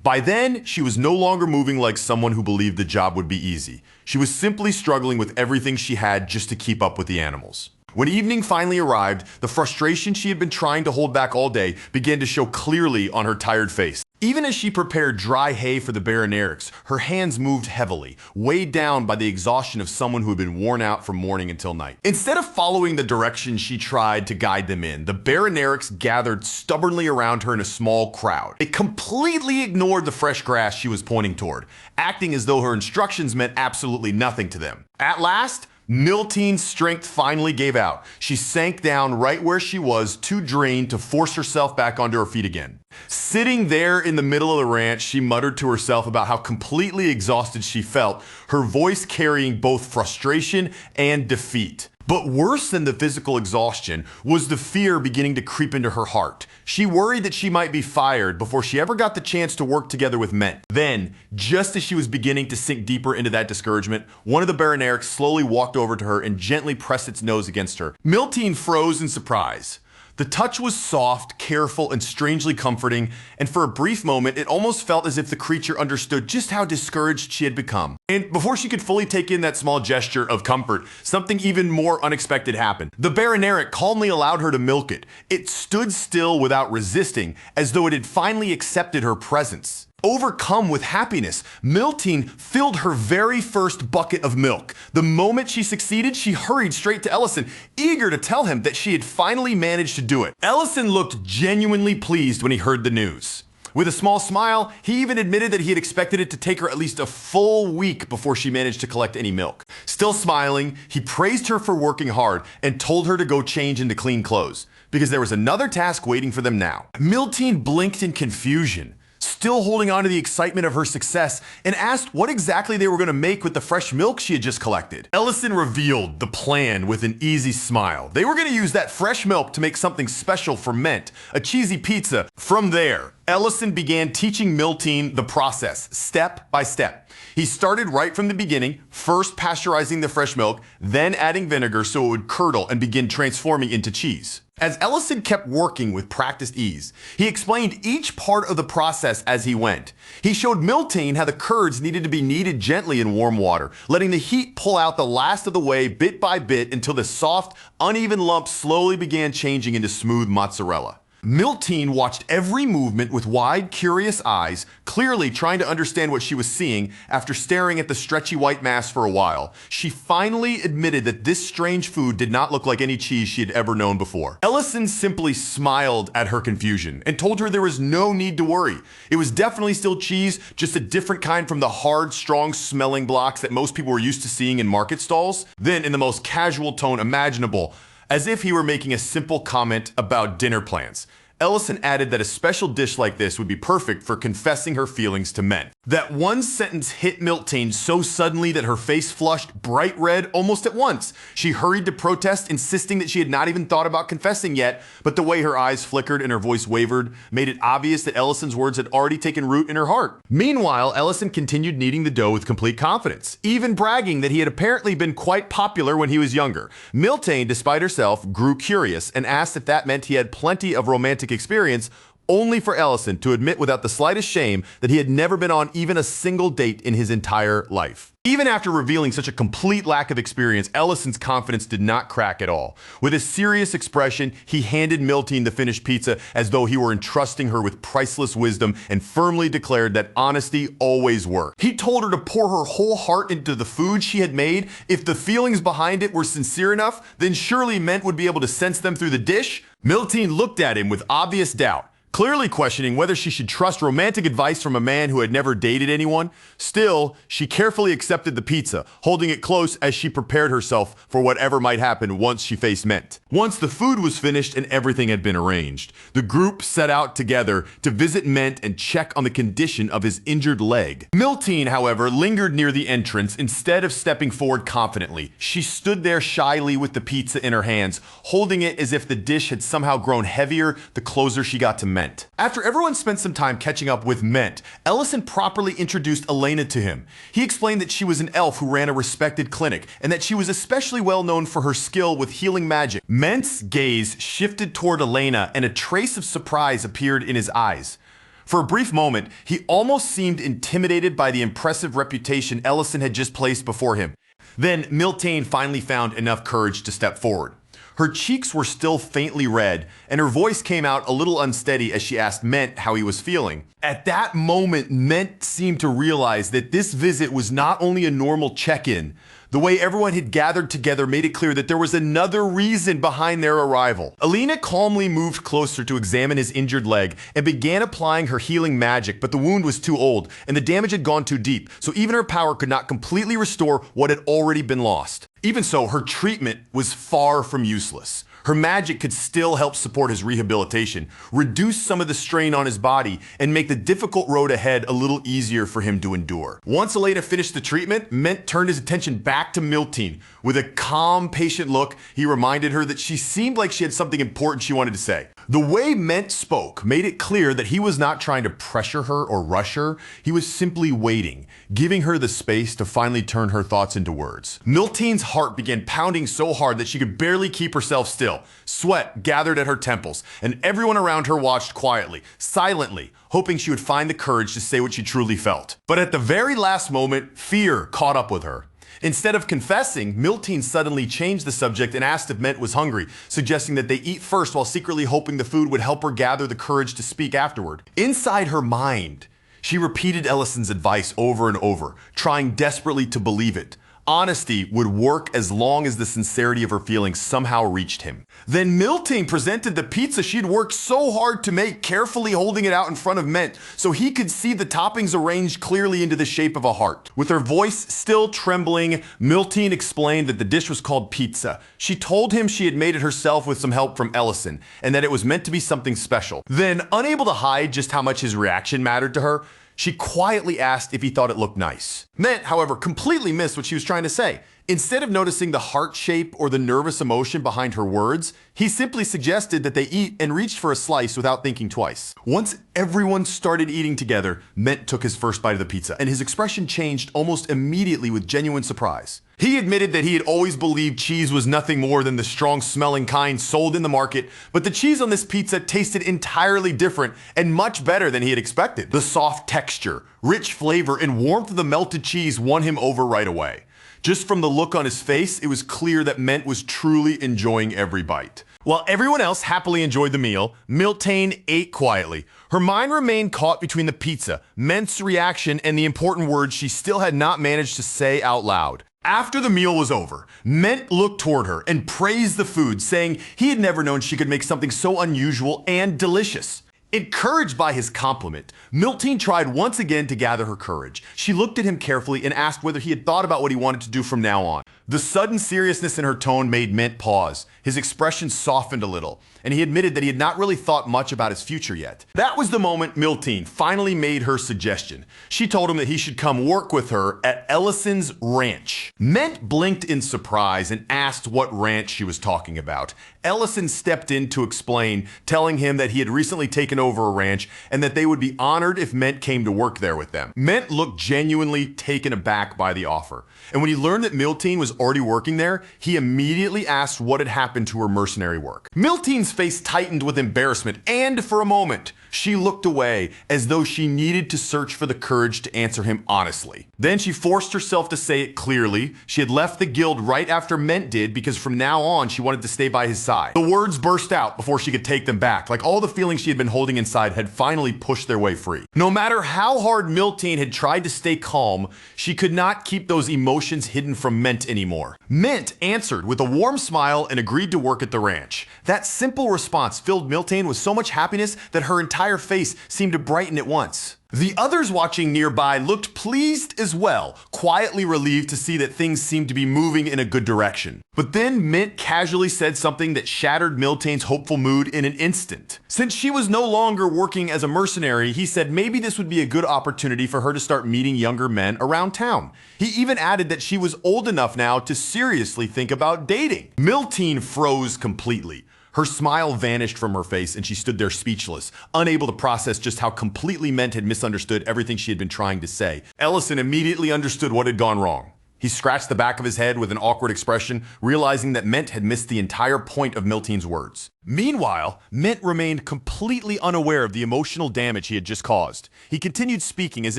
By then, she was no longer moving like someone who believed the job would be easy. She was simply struggling with everything she had just to keep up with the animals. When evening finally arrived, the frustration she had been trying to hold back all day began to show clearly on her tired face. Even as she prepared dry hay for the Baronerics, her hands moved heavily, weighed down by the exhaustion of someone who had been worn out from morning until night. Instead of following the direction she tried to guide them in, the Baronerics gathered stubbornly around her in a small crowd. They completely ignored the fresh grass she was pointing toward, acting as though her instructions meant absolutely nothing to them. At last, Miltine's strength finally gave out. She sank down right where she was, too drained to force herself back onto her feet again. Sitting there in the middle of the ranch, she muttered to herself about how completely exhausted she felt, her voice carrying both frustration and defeat. But worse than the physical exhaustion was the fear beginning to creep into her heart. She worried that she might be fired before she ever got the chance to work together with Ment. Then, just as she was beginning to sink deeper into that discouragement, one of the Baronerics slowly walked over to her and gently pressed its nose against her. Miltine froze in surprise. The touch was soft, careful, and strangely comforting, and for a brief moment, it almost felt as if the creature understood just how discouraged she had become. And before she could fully take in that small gesture of comfort, something even more unexpected happened. The Baroneric calmly allowed her to milk it. It stood still without resisting, as though it had finally accepted her presence. Overcome with happiness, Miltine filled her very first bucket of milk. The moment she succeeded, she hurried straight to Ellison, eager to tell him that she had finally managed to do it. Ellison looked genuinely pleased when he heard the news. With a small smile, he even admitted that he had expected it to take her at least a full week before she managed to collect any milk. Still smiling, he praised her for working hard and told her to go change into clean clothes, because there was another task waiting for them now. Miltine blinked in confusion, still holding on to the excitement of her success, and asked what exactly they were going to make with the fresh milk she had just collected. Ellison revealed the plan with an easy smile. They were going to use that fresh milk to make something special for Ment, a cheesy pizza. From there, Ellison began teaching Miltine the process, step by step. He started right from the beginning, first pasteurizing the fresh milk, then adding vinegar so it would curdle and begin transforming into cheese. As Ellison kept working with practiced ease, he explained each part of the process as he went. He showed Miltine how the curds needed to be kneaded gently in warm water, letting the heat pull out the last of the whey bit by bit until the soft, uneven lump slowly began changing into smooth mozzarella. Miltine watched every movement with wide, curious eyes, clearly trying to understand what she was seeing. After staring at the stretchy white mass for a while, she finally admitted that this strange food did not look like any cheese she had ever known before. Ellison simply smiled at her confusion and told her there was no need to worry. It was definitely still cheese, just a different kind from the hard, strong smelling blocks that most people were used to seeing in market stalls. Then, in the most casual tone imaginable, as if he were making a simple comment about dinner plans, Ellison added that a special dish like this would be perfect for confessing her feelings to Ment. That one sentence hit Miltine so suddenly that her face flushed bright red almost at once. She hurried to protest, insisting that she had not even thought about confessing yet, but the way her eyes flickered and her voice wavered made it obvious that Ellison's words had already taken root in her heart. Meanwhile, Ellison continued kneading the dough with complete confidence, even bragging that he had apparently been quite popular when he was younger. Miltine, despite herself, grew curious and asked if that meant he had plenty of romantic experience, only for Ellison to admit without the slightest shame that he had never been on even a single date in his entire life. Even after revealing such a complete lack of experience, Ellison's confidence did not crack at all. With a serious expression, he handed Miltine the finished pizza as though he were entrusting her with priceless wisdom and firmly declared that honesty always worked. He told her to pour her whole heart into the food she had made. If the feelings behind it were sincere enough, then surely Ment would be able to sense them through the dish. Miltine looked at him with obvious doubt, clearly questioning whether she should trust romantic advice from a man who had never dated anyone. Still, she carefully accepted the pizza, holding it close as she prepared herself for whatever might happen once she faced Ment. Once the food was finished and everything had been arranged, the group set out together to visit Ment and check on the condition of his injured leg. Miltine, however, lingered near the entrance instead of stepping forward confidently. She stood there shyly with the pizza in her hands, holding it as if the dish had somehow grown heavier the closer she got to Ment. After everyone spent some time catching up with Ment, Ellison properly introduced Elena to him. He explained that she was an elf who ran a respected clinic, and that she was especially well known for her skill with healing magic. Ment's gaze shifted toward Elena, and a trace of surprise appeared in his eyes. For a brief moment, he almost seemed intimidated by the impressive reputation Ellison had just placed before him. Then Miltine finally found enough courage to step forward. Her cheeks were still faintly red, and her voice came out a little unsteady as she asked Ment how he was feeling. At that moment, Ment seemed to realize that this visit was not only a normal check-in. The way everyone had gathered together made it clear that there was another reason behind their arrival. Elena calmly moved closer to examine his injured leg and began applying her healing magic, but the wound was too old and the damage had gone too deep, so even her power could not completely restore what had already been lost. Even so, her treatment was far from useless. Her magic could still help support his rehabilitation, reduce some of the strain on his body, and make the difficult road ahead a little easier for him to endure. Once Elena finished the treatment, Ment turned his attention back to Miltine. With a calm, patient look, he reminded her that she seemed like she had something important she wanted to say. The way Ment spoke made it clear that he was not trying to pressure her or rush her. He was simply waiting, giving her the space to finally turn her thoughts into words. Miltine's heart began pounding so hard that she could barely keep herself still. Sweat gathered at her temples, and everyone around her watched quietly, silently, hoping she would find the courage to say what she truly felt. But at the very last moment, fear caught up with her. Instead of confessing, Miltine suddenly changed the subject and asked if Ment was hungry, suggesting that they eat first while secretly hoping the food would help her gather the courage to speak afterward. Inside her mind, she repeated Ellison's advice over and over, trying desperately to believe it. Honesty would work as long as the sincerity of her feelings somehow reached him. Then Miltine presented the pizza she'd worked so hard to make, carefully holding it out in front of Ment so he could see the toppings arranged clearly into the shape of a heart. With her voice still trembling, Miltine explained that the dish was called pizza. She told him she had made it herself with some help from Ellison, and that it was meant to be something special. Then, unable to hide just how much his reaction mattered to her, she quietly asked if he thought it looked nice. Ment, however, completely missed what she was trying to say. Instead of noticing the heart shape or the nervous emotion behind her words, he simply suggested that they eat and reached for a slice without thinking twice. Once everyone started eating together, Ment took his first bite of the pizza, and his expression changed almost immediately with genuine surprise. He admitted that he had always believed cheese was nothing more than the strong-smelling kind sold in the market, but the cheese on this pizza tasted entirely different and much better than he had expected. The soft texture, rich flavor, and warmth of the melted cheese won him over right away. Just from the look on his face, it was clear that Ment was truly enjoying every bite. While everyone else happily enjoyed the meal, Miltane ate quietly. Her mind remained caught between the pizza, Ment's reaction, and the important words she still had not managed to say out loud. After the meal was over, Ment looked toward her and praised the food, saying he had never known she could make something so unusual and delicious. Encouraged by his compliment, Miltine tried once again to gather her courage. She looked at him carefully and asked whether he had thought about what he wanted to do from now on. The sudden seriousness in her tone made Ment pause. His expression softened a little, and he admitted that he had not really thought much about his future yet. That was the moment Miltine finally made her suggestion. She told him that he should come work with her at Ellison's ranch. Ment blinked in surprise and asked what ranch she was talking about. Ellison stepped in to explain, telling him that he had recently taken over a ranch and that they would be honored if Ment came to work there with them. Ment looked genuinely taken aback by the offer, and when he learned that Miltine was already working there, he immediately asked what had happened to her mercenary work. Miltine's face tightened with embarrassment, and for a moment, she looked away as though she needed to search for the courage to answer him honestly. Then she forced herself to say it clearly. She had left the guild right after Ment did because from now on she wanted to stay by his side. The words burst out before she could take them back, like all the feelings she had been holding inside had finally pushed their way free. No matter how hard Miltine had tried to stay calm, she could not keep those emotions hidden from Ment anymore. Ment answered with a warm smile and agreed to work at the ranch. That simple response filled Miltane with so much happiness that her entire face seemed to brighten at once. The others watching nearby looked pleased as well, quietly relieved to see that things seemed to be moving in a good direction. But then Ment casually said something that shattered Miltane's hopeful mood in an instant. Since she was no longer working as a mercenary, he said maybe this would be a good opportunity for her to start meeting younger men around town. He even added that she was old enough now to seriously think about dating. Miltane froze completely. Her smile vanished from her face and she stood there speechless, unable to process just how completely Ment had misunderstood everything she had been trying to say. Ellison immediately understood what had gone wrong. He scratched the back of his head with an awkward expression, realizing that Ment had missed the entire point of Miltane's words. Meanwhile, Ment remained completely unaware of the emotional damage he had just caused. He continued speaking as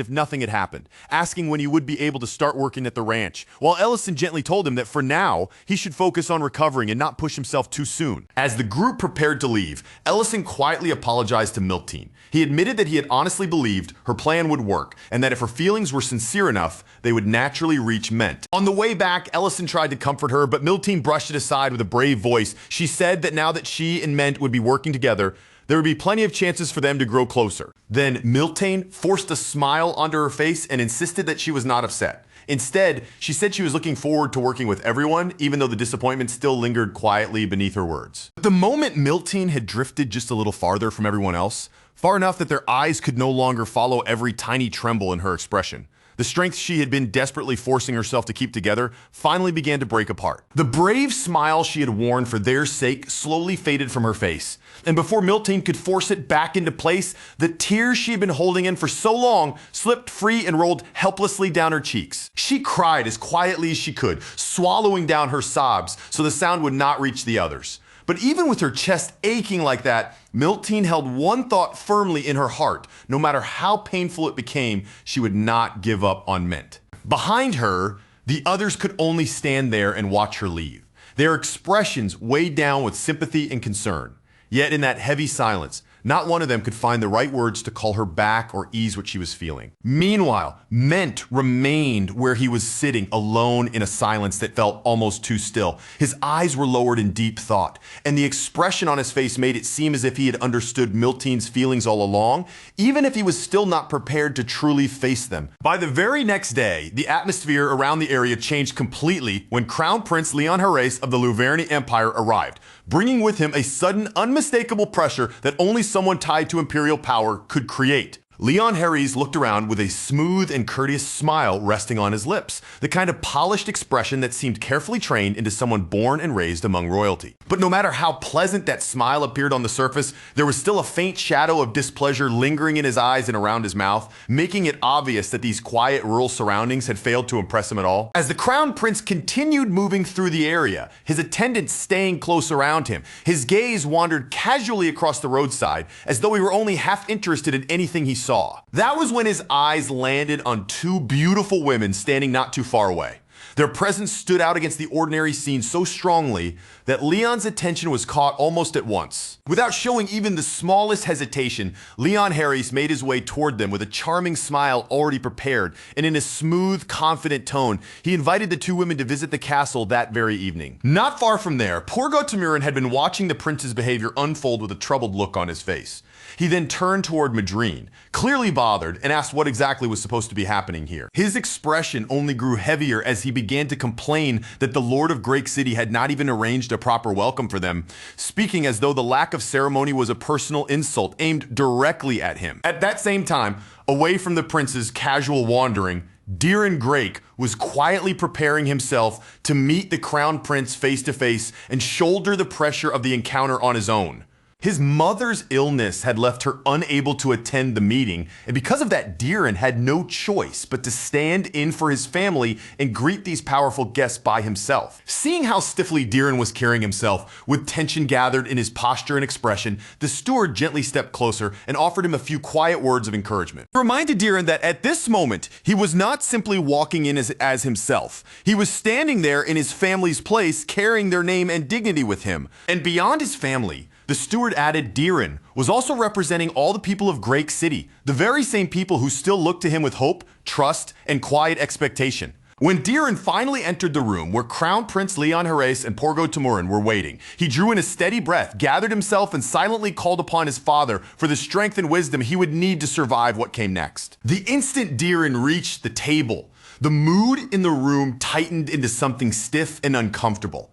if nothing had happened, asking when he would be able to start working at the ranch, while Ellison gently told him that for now, he should focus on recovering and not push himself too soon. As the group prepared to leave, Ellison quietly apologized to Miltane. He admitted that he had honestly believed her plan would work, and that if her feelings were sincere enough, they would naturally reach Ment. On the way back, Ellison tried to comfort her, but Miltane brushed it aside with a brave voice. She said that now that she and Ment would be working together, There would be plenty of chances for them to grow closer. Then Miltane forced a smile onto her face and insisted that she was not upset. Instead, she said she was looking forward to working with everyone, even though the disappointment still lingered quietly beneath her words. But the moment Miltane had drifted just a little farther from everyone else, far enough that their eyes could no longer follow every tiny tremble in her expression, the strength she had been desperately forcing herself to keep together finally began to break apart. The brave smile she had worn for their sake slowly faded from her face, and before Miltane could force it back into place, the tears she had been holding in for so long slipped free and rolled helplessly down her cheeks. She cried as quietly as she could, swallowing down her sobs so the sound would not reach the others. But even with her chest aching like that, Miltane held one thought firmly in her heart. No matter how painful it became, she would not give up on Mint. Behind her, the others could only stand there and watch her leave, their expressions weighed down with sympathy and concern. Yet in that heavy silence, not one of them could find the right words to call her back or ease what she was feeling. Meanwhile, Ment remained where he was sitting alone in a silence that felt almost too still. His eyes were lowered in deep thought, and the expression on his face made it seem as if he had understood Miltane's feelings all along, even if he was still not prepared to truly face them. By the very next day, the atmosphere around the area changed completely when Crown Prince Leon Harres of the Luverny Empire arrived, bringing with him a sudden, unmistakable pressure that only someone tied to imperial power could create. Leon Harres looked around with a smooth and courteous smile resting on his lips, the kind of polished expression that seemed carefully trained into someone born and raised among royalty. But no matter how pleasant that smile appeared on the surface, there was still a faint shadow of displeasure lingering in his eyes and around his mouth, making it obvious that these quiet rural surroundings had failed to impress him at all. As the Crown Prince continued moving through the area, his attendants staying close around him, his gaze wandered casually across the roadside, as though he were only half interested in anything he saw. That was when his eyes landed on two beautiful women standing not too far away. Their presence stood out against the ordinary scene so strongly that Leon's attention was caught almost at once. Without showing even the smallest hesitation, Leon Harres made his way toward them with a charming smile already prepared, and in a smooth, confident tone, he invited the two women to visit the castle that very evening. Not far from there, Porgo Tamurin had been watching the prince's behavior unfold with a troubled look on his face. He then turned toward Madrine, clearly bothered, and asked what exactly was supposed to be happening here. His expression only grew heavier as he began to complain that the Lord of Great City had not even arranged a proper welcome for them, speaking as though the lack of ceremony was a personal insult aimed directly at him. At that same time, away from the prince's casual wandering, Diren Grake was quietly preparing himself to meet the Crown Prince face to face and shoulder the pressure of the encounter on his own. His mother's illness had left her unable to attend the meeting, and because of that, Diren had no choice but to stand in for his family and greet these powerful guests by himself. Seeing how stiffly Diren was carrying himself, with tension gathered in his posture and expression, the steward gently stepped closer and offered him a few quiet words of encouragement. He reminded Diren that at this moment, he was not simply walking in as himself. He was standing there in his family's place, carrying their name and dignity with him. And beyond his family, the steward added Diren was also representing all the people of Grake City, the very same people who still looked to him with hope, trust, and quiet expectation. When Diren finally entered the room where Crown Prince Leon Harres and Porgo Tamurin were waiting, he drew in a steady breath, gathered himself, and silently called upon his father for the strength and wisdom he would need to survive what came next. The instant Diren reached the table, the mood in the room tightened into something stiff and uncomfortable.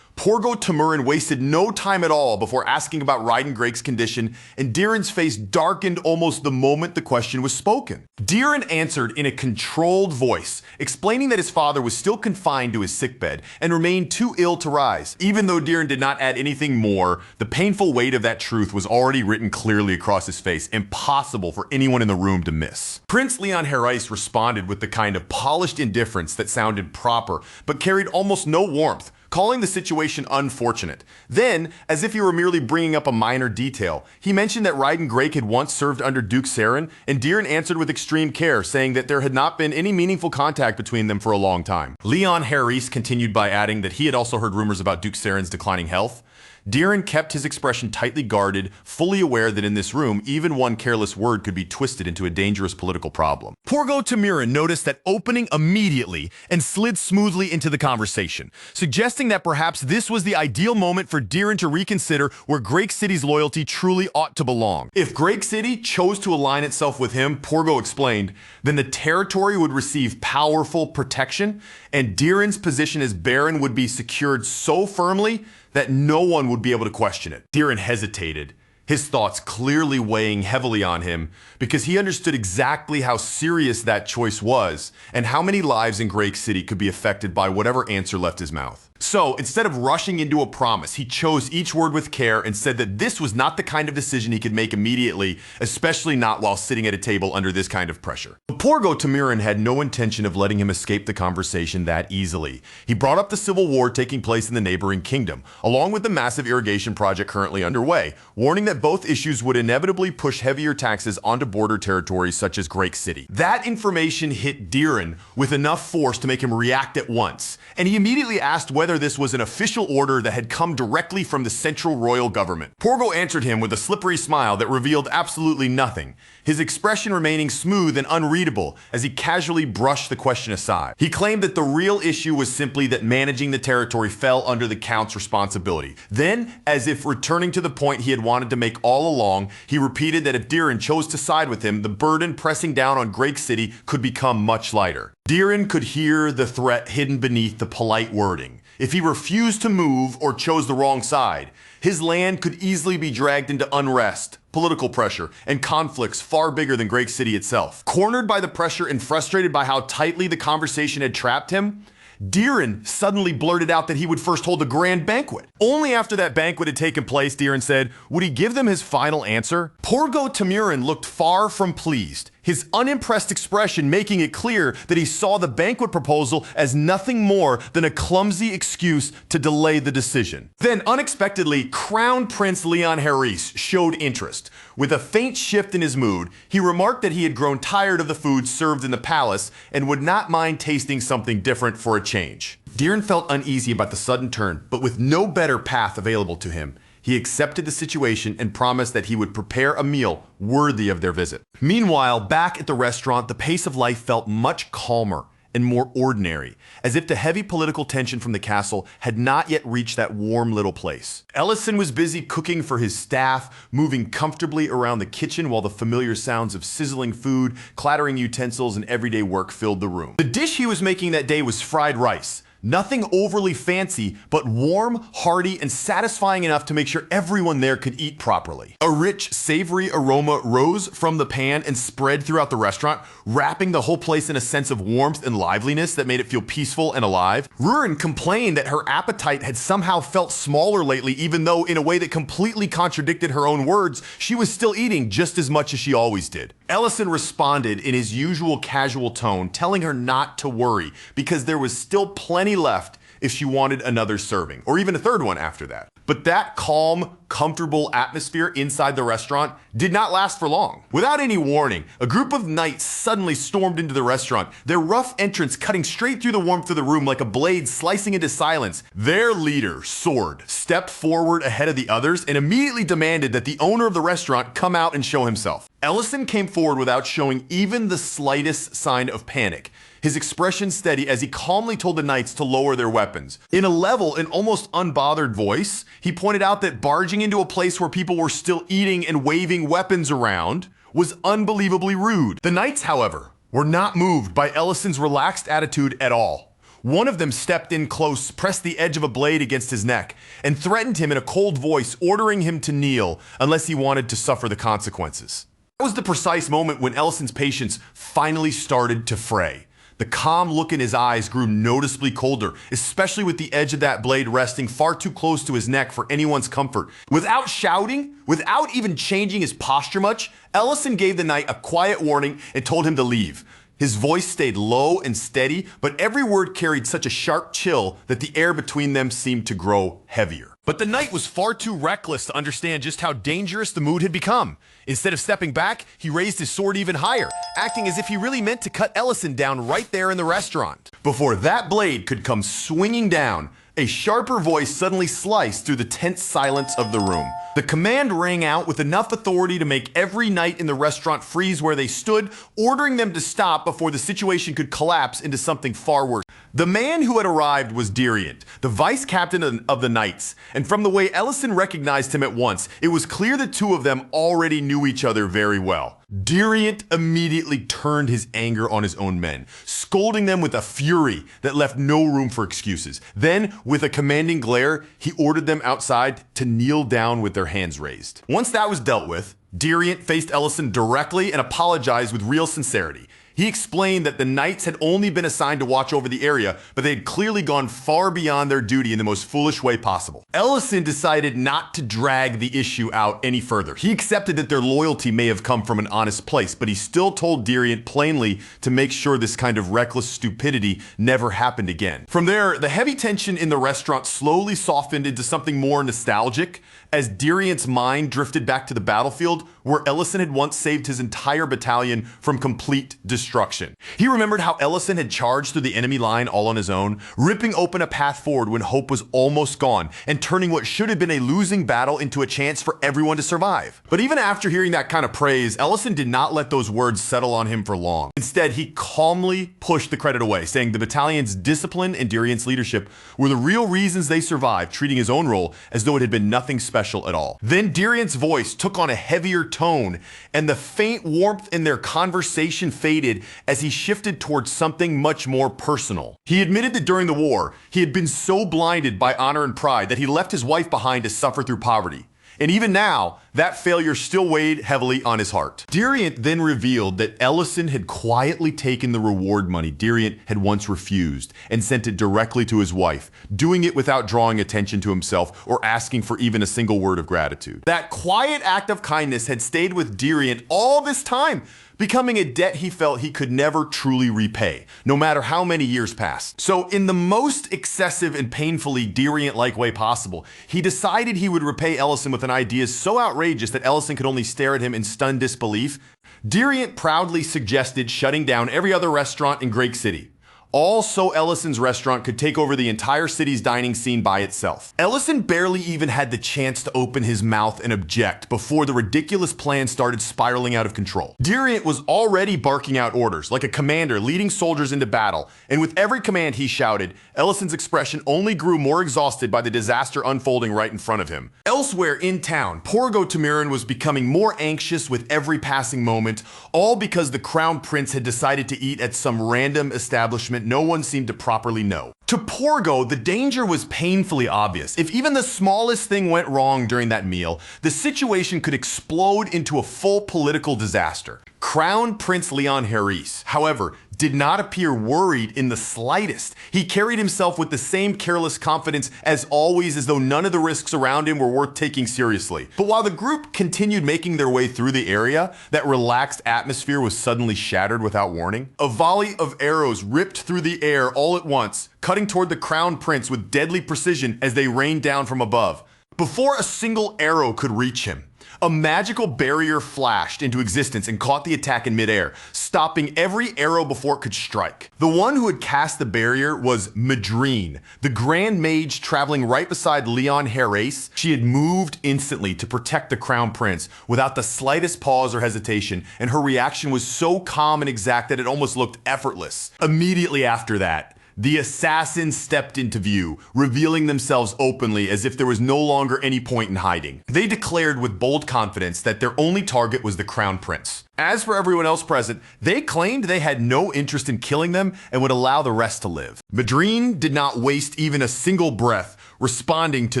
Porgo Tamurin wasted no time at all before asking about Raiden Grake's condition, and Diren's face darkened almost the moment the question was spoken. Diren answered in a controlled voice, explaining that his father was still confined to his sickbed and remained too ill to rise. Even though Diren did not add anything more, the painful weight of that truth was already written clearly across his face, impossible for anyone in the room to miss. Prince Leon Harres responded with the kind of polished indifference that sounded proper, but carried almost no warmth, calling the situation unfortunate. Then, as if he were merely bringing up a minor detail, he mentioned that Raiden Grake had once served under Duke Saren, and Diren answered with extreme care, saying that there had not been any meaningful contact between them for a long time. Leon Harres continued by adding that he had also heard rumors about Duke Saren's declining health. Deeren kept his expression tightly guarded, fully aware that in this room, even one careless word could be twisted into a dangerous political problem. Porgo Tamirin noticed that opening immediately and slid smoothly into the conversation, suggesting that perhaps this was the ideal moment for Deeren to reconsider where Grake City's loyalty truly ought to belong. If Grake City chose to align itself with him, Porgo explained, then the territory would receive powerful protection, and Deeren's position as Baron would be secured so firmly that no one would be able to question it. Deeren hesitated, his thoughts clearly weighing heavily on him because he understood exactly how serious that choice was and how many lives in Grake City could be affected by whatever answer left his mouth. So instead of rushing into a promise, he chose each word with care and said that this was not the kind of decision he could make immediately, especially not while sitting at a table under this kind of pressure. But Porgo Tamirin had no intention of letting him escape the conversation that easily. He brought up the civil war taking place in the neighboring kingdom, along with the massive irrigation project currently underway, warning that both issues would inevitably push heavier taxes onto border territories such as Grake City. That information hit Deeren with enough force to make him react at once, and he immediately asked whether this was an official order that had come directly from the central royal government. Porgo answered him with a slippery smile that revealed absolutely nothing, his expression remaining smooth and unreadable as he casually brushed the question aside. He claimed that the real issue was simply that managing the territory fell under the Count's responsibility. Then, as if returning to the point he had wanted to make all along, he repeated that if Deeren chose to side with him, the burden pressing down on Grake City could become much lighter. Deeren could hear the threat hidden beneath the polite wording. If he refused to move or chose the wrong side, his land could easily be dragged into unrest, political pressure, and conflicts far bigger than Grake City itself. Cornered by the pressure and frustrated by how tightly the conversation had trapped him, Deeren suddenly blurted out that he would first hold a grand banquet. Only after that banquet had taken place, Deeren said, would he give them his final answer? Porgo Tamirin looked far from pleased, his unimpressed expression making it clear that he saw the banquet proposal as nothing more than a clumsy excuse to delay the decision. Then, unexpectedly, Crown Prince Leon Harris showed interest. With a faint shift in his mood, he remarked that he had grown tired of the food served in the palace and would not mind tasting something different for a change. Deeren felt uneasy about the sudden turn, but with no better path available to him, he accepted the situation and promised that he would prepare a meal worthy of their visit. Meanwhile, back at the restaurant, the pace of life felt much calmer and more ordinary, as if the heavy political tension from the castle had not yet reached that warm little place. Ellison was busy cooking for his staff, moving comfortably around the kitchen while the familiar sounds of sizzling food, clattering utensils, and everyday work filled the room. The dish he was making that day was fried rice. Nothing overly fancy, but warm, hearty, and satisfying enough to make sure everyone there could eat properly. A rich, savory aroma rose from the pan and spread throughout the restaurant, wrapping the whole place in a sense of warmth and liveliness that made it feel peaceful and alive. Rurin complained that her appetite had somehow felt smaller lately, even though in a way that completely contradicted her own words, she was still eating just as much as she always did. Ellison responded in his usual casual tone, telling her not to worry because there was still plenty left if she wanted another serving, or even a third one after that. But that calm, comfortable atmosphere inside the restaurant did not last for long. Without any warning, a group of knights suddenly stormed into the restaurant, their rough entrance cutting straight through the warmth of the room like a blade slicing into silence. Their leader, Sword, stepped forward ahead of the others and immediately demanded that the owner of the restaurant come out and show himself. Ellison came forward without showing even the slightest sign of panic, his expression steady as he calmly told the knights to lower their weapons. In a level and almost unbothered voice, he pointed out that barging into a place where people were still eating and waving weapons around was unbelievably rude. The knights, however, were not moved by Ellison's relaxed attitude at all. One of them stepped in close, pressed the edge of a blade against his neck, and threatened him in a cold voice, ordering him to kneel unless he wanted to suffer the consequences. That was the precise moment when Ellison's patience finally started to fray. The calm look in his eyes grew noticeably colder, especially with the edge of that blade resting far too close to his neck for anyone's comfort. Without shouting, without even changing his posture much, Ellison gave the knight a quiet warning and told him to leave. His voice stayed low and steady, but every word carried such a sharp chill that the air between them seemed to grow heavier. But the knight was far too reckless to understand just how dangerous the mood had become. Instead of stepping back, he raised his sword even higher, acting as if he really meant to cut Ellison down right there in the restaurant. Before that blade could come swinging down, A sharper voice suddenly sliced through the tense silence of the room. The command rang out with enough authority to make every knight in the restaurant freeze where they stood, ordering them to stop before the situation could collapse into something far worse. The man who had arrived was Diriant, the vice captain of the Knights, and from the way Ellison recognized him at once, it was clear the two of them already knew each other very well. Diriant immediately turned his anger on his own men, scolding them with a fury that left no room for excuses. Then, with a commanding glare, he ordered them outside to kneel down with their hands raised. Once that was dealt with, Diriant faced Ellison directly and apologized with real sincerity. He explained that the Knights had only been assigned to watch over the area, but they had clearly gone far beyond their duty in the most foolish way possible. Ellison decided not to drag the issue out any further. He accepted that their loyalty may have come from an honest place, but he still told Diriant plainly to make sure this kind of reckless stupidity never happened again. From there, the heavy tension in the restaurant slowly softened into something more nostalgic as Diriant's mind drifted back to the battlefield where Ellison had once saved his entire battalion from complete destruction. He remembered how Ellison had charged through the enemy line all on his own, ripping open a path forward when hope was almost gone, and turning what should have been a losing battle into a chance for everyone to survive. But even after hearing that kind of praise, Ellison did not let those words settle on him for long. Instead, he calmly pushed the credit away, saying the battalion's discipline and Diriant's leadership were the real reasons they survived, treating his own role as though it had been nothing special at all. Then Diriant's voice took on a heavier tone, and the faint warmth in their conversation faded as he shifted towards something much more personal. He admitted that during the war, he had been so blinded by honor and pride that he left his wife behind to suffer through poverty. And even now, that failure still weighed heavily on his heart. Diriant then revealed that Ellison had quietly taken the reward money Diriant had once refused and sent it directly to his wife, doing it without drawing attention to himself or asking for even a single word of gratitude. That quiet act of kindness had stayed with Diriant all this time, becoming a debt he felt he could never truly repay, no matter how many years passed. So in the most excessive and painfully Diriant-like way possible, he decided he would repay Ellison with an idea so outrageous that Ellison could only stare at him in stunned disbelief. Diriant proudly suggested shutting down every other restaurant in Drake City. All so Ellison's restaurant could take over the entire city's dining scene by itself. Ellison barely even had the chance to open his mouth and object before the ridiculous plan started spiraling out of control. Diriant was already barking out orders, like a commander leading soldiers into battle, and with every command he shouted, Ellison's expression only grew more exhausted by the disaster unfolding right in front of him. Elsewhere in town, Porgo Tamirin was becoming more anxious with every passing moment, all because the Crown Prince had decided to eat at some random establishment no one seemed to properly know. To Porgo, the danger was painfully obvious. If even the smallest thing went wrong during that meal, the situation could explode into a full political disaster. Crown Prince Leon Harris, however, did not appear worried in the slightest. He carried himself with the same careless confidence as always, as though none of the risks around him were worth taking seriously. But while the group continued making their way through the area, that relaxed atmosphere was suddenly shattered without warning. A volley of arrows ripped through the air all at once, cutting toward the Crown Prince with deadly precision as they rained down from above. Before a single arrow could reach him, a magical barrier flashed into existence and caught the attack in midair, stopping every arrow before it could strike. The one who had cast the barrier was Madrine, the Grand Mage traveling right beside Leon Harris. She had moved instantly to protect the Crown Prince without the slightest pause or hesitation, and her reaction was so calm and exact that it almost looked effortless. Immediately after that, the assassins stepped into view, revealing themselves openly as if there was no longer any point in hiding. They declared with bold confidence that their only target was the Crown Prince. As for everyone else present, they claimed they had no interest in killing them and would allow the rest to live. Madrine did not waste even a single breath responding to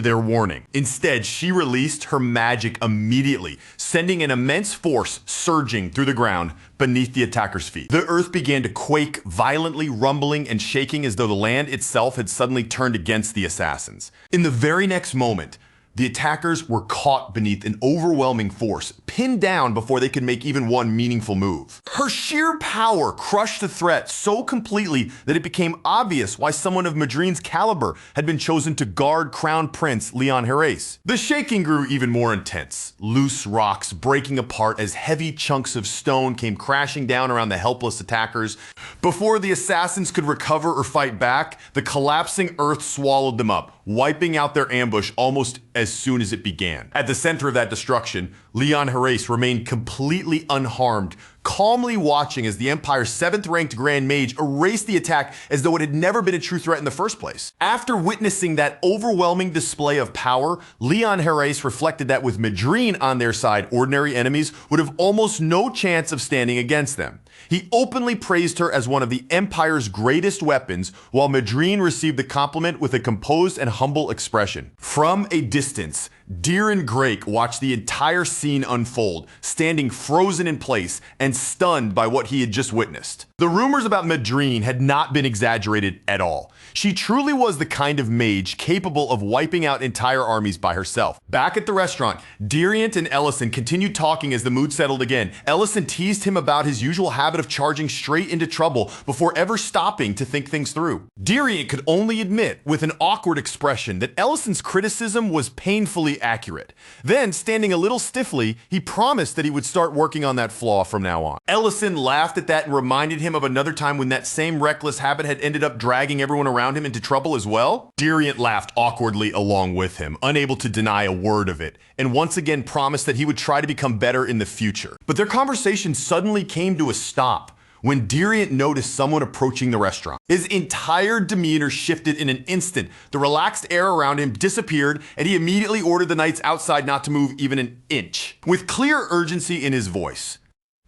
their warning. Instead, she released her magic immediately, sending an immense force surging through the ground beneath the attacker's feet. The earth began to quake, violently rumbling and shaking as though the land itself had suddenly turned against the assassins. In the very next moment, The attackers were caught beneath an overwhelming force, pinned down before they could make even one meaningful move. Her sheer power crushed the threat so completely that it became obvious why someone of Madrine's caliber had been chosen to guard Crown Prince Leon Herres. The shaking grew even more intense, loose rocks breaking apart as heavy chunks of stone came crashing down around the helpless attackers. Before the assassins could recover or fight back, the collapsing earth swallowed them up, wiping out their ambush almost as soon as it began. At the center of that destruction, Leon Herres remained completely unharmed, calmly watching as the Empire's 7th-ranked Grand Mage erased the attack as though it had never been a true threat in the first place. After witnessing that overwhelming display of power, Leon Herres reflected that with Madrine on their side, ordinary enemies would have almost no chance of standing against them. He openly praised her as one of the Empire's greatest weapons, while Madrine received the compliment with a composed and humble expression. From a distance, Diren Grake watched the entire scene unfold, standing frozen in place and stunned by what he had just witnessed. The rumors about Madrine had not been exaggerated at all. She truly was the kind of mage capable of wiping out entire armies by herself. Back at the restaurant, Diriant and Ellison continued talking as the mood settled again. Ellison teased him about his usual habit of charging straight into trouble before ever stopping to think things through. Diriant could only admit, with an awkward expression, that Ellison's criticism was painfully accurate. Then, standing a little stiffly, he promised that he would start working on that flaw from now on. Ellison laughed at that and reminded him of another time when that same reckless habit had ended up dragging everyone around him into trouble as well. Diriant laughed awkwardly along with him, unable to deny a word of it, and once again promised that he would try to become better in the future. But their conversation suddenly came to a stop when Diriant noticed someone approaching the restaurant. His entire demeanor shifted in an instant. The relaxed air around him disappeared, and he immediately ordered the knights outside not to move even an inch. With clear urgency in his voice,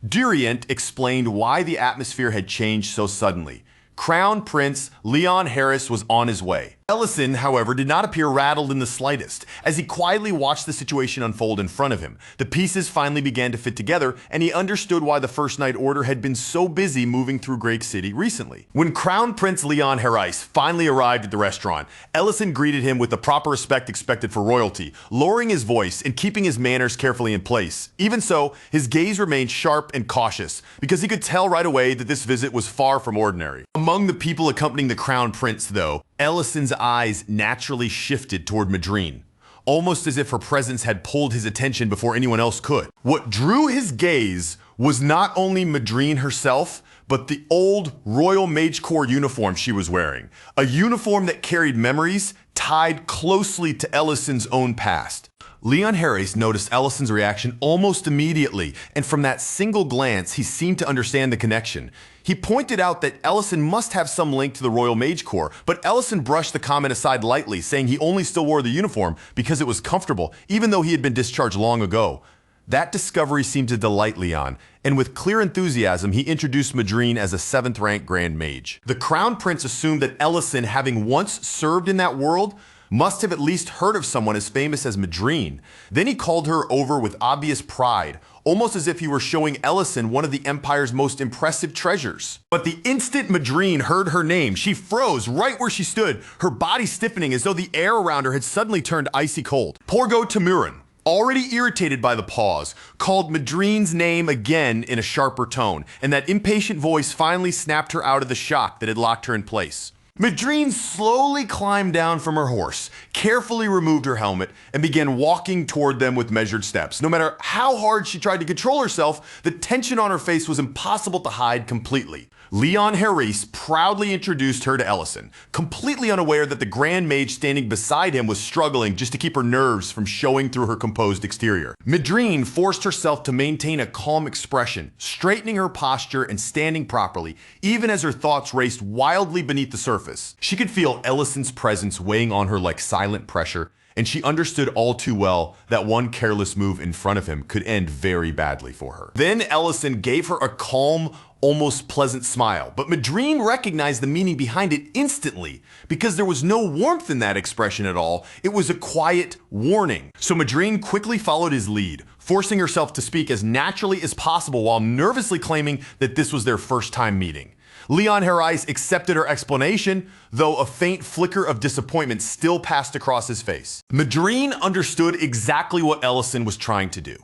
Diriant explained why the atmosphere had changed so suddenly. Crown Prince Leon Herres was on his way. Ellison, however, did not appear rattled in the slightest, as he quietly watched the situation unfold in front of him. The pieces finally began to fit together, and he understood why the First Night Order had been so busy moving through Grake City recently. When Crown Prince Leon Herres finally arrived at the restaurant, Ellison greeted him with the proper respect expected for royalty, lowering his voice and keeping his manners carefully in place. Even so, his gaze remained sharp and cautious, because he could tell right away that this visit was far from ordinary. Among the people accompanying the Crown Prince, though, Ellison's eyes naturally shifted toward Madrine, almost as if her presence had pulled his attention before anyone else could. What drew his gaze was not only Madrine herself, but the old Royal Mage Corps uniform she was wearing, a uniform that carried memories tied closely to Ellison's own past. Leon Herres noticed Ellison's reaction almost immediately, and from that single glance, he seemed to understand the connection. He pointed out that Ellison must have some link to the Royal Mage Corps, but Ellison brushed the comment aside lightly, saying he only still wore the uniform because it was comfortable, even though he had been discharged long ago. That discovery seemed to delight Leon, and with clear enthusiasm, he introduced Madrine as a 7th-ranked Grand Mage. The Crown Prince assumed that Ellison, having once served in that world, must have at least heard of someone as famous as Madrine. Then he called her over with obvious pride, almost as if he were showing Ellison one of the Empire's most impressive treasures. But the instant Madrine heard her name, she froze right where she stood, her body stiffening as though the air around her had suddenly turned icy cold. Porgo Tamurin, already irritated by the pause, called Madrine's name again in a sharper tone, and that impatient voice finally snapped her out of the shock that had locked her in place. Madrine slowly climbed down from her horse, carefully removed her helmet, and began walking toward them with measured steps. No matter how hard she tried to control herself, the tension on her face was impossible to hide completely. Leon Herres proudly introduced her to Ellison, completely unaware that the Grand Mage standing beside him was struggling just to keep her nerves from showing through her composed exterior. Madrine forced herself to maintain a calm expression, straightening her posture and standing properly, even as her thoughts raced wildly beneath the surface. She could feel Ellison's presence weighing on her like silent pressure, and she understood all too well that one careless move in front of him could end very badly for her. Then Ellison gave her a calm, almost pleasant smile, but Madrine recognized the meaning behind it instantly, because there was no warmth in that expression at all. It was a quiet warning. So Madrine quickly followed his lead, forcing herself to speak as naturally as possible while nervously claiming that this was their first time meeting. Leon Harris accepted her explanation, though a faint flicker of disappointment still passed across his face. Madrine understood exactly what Ellison was trying to do.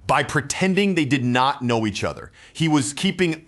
By pretending they did not know each other, he was keeping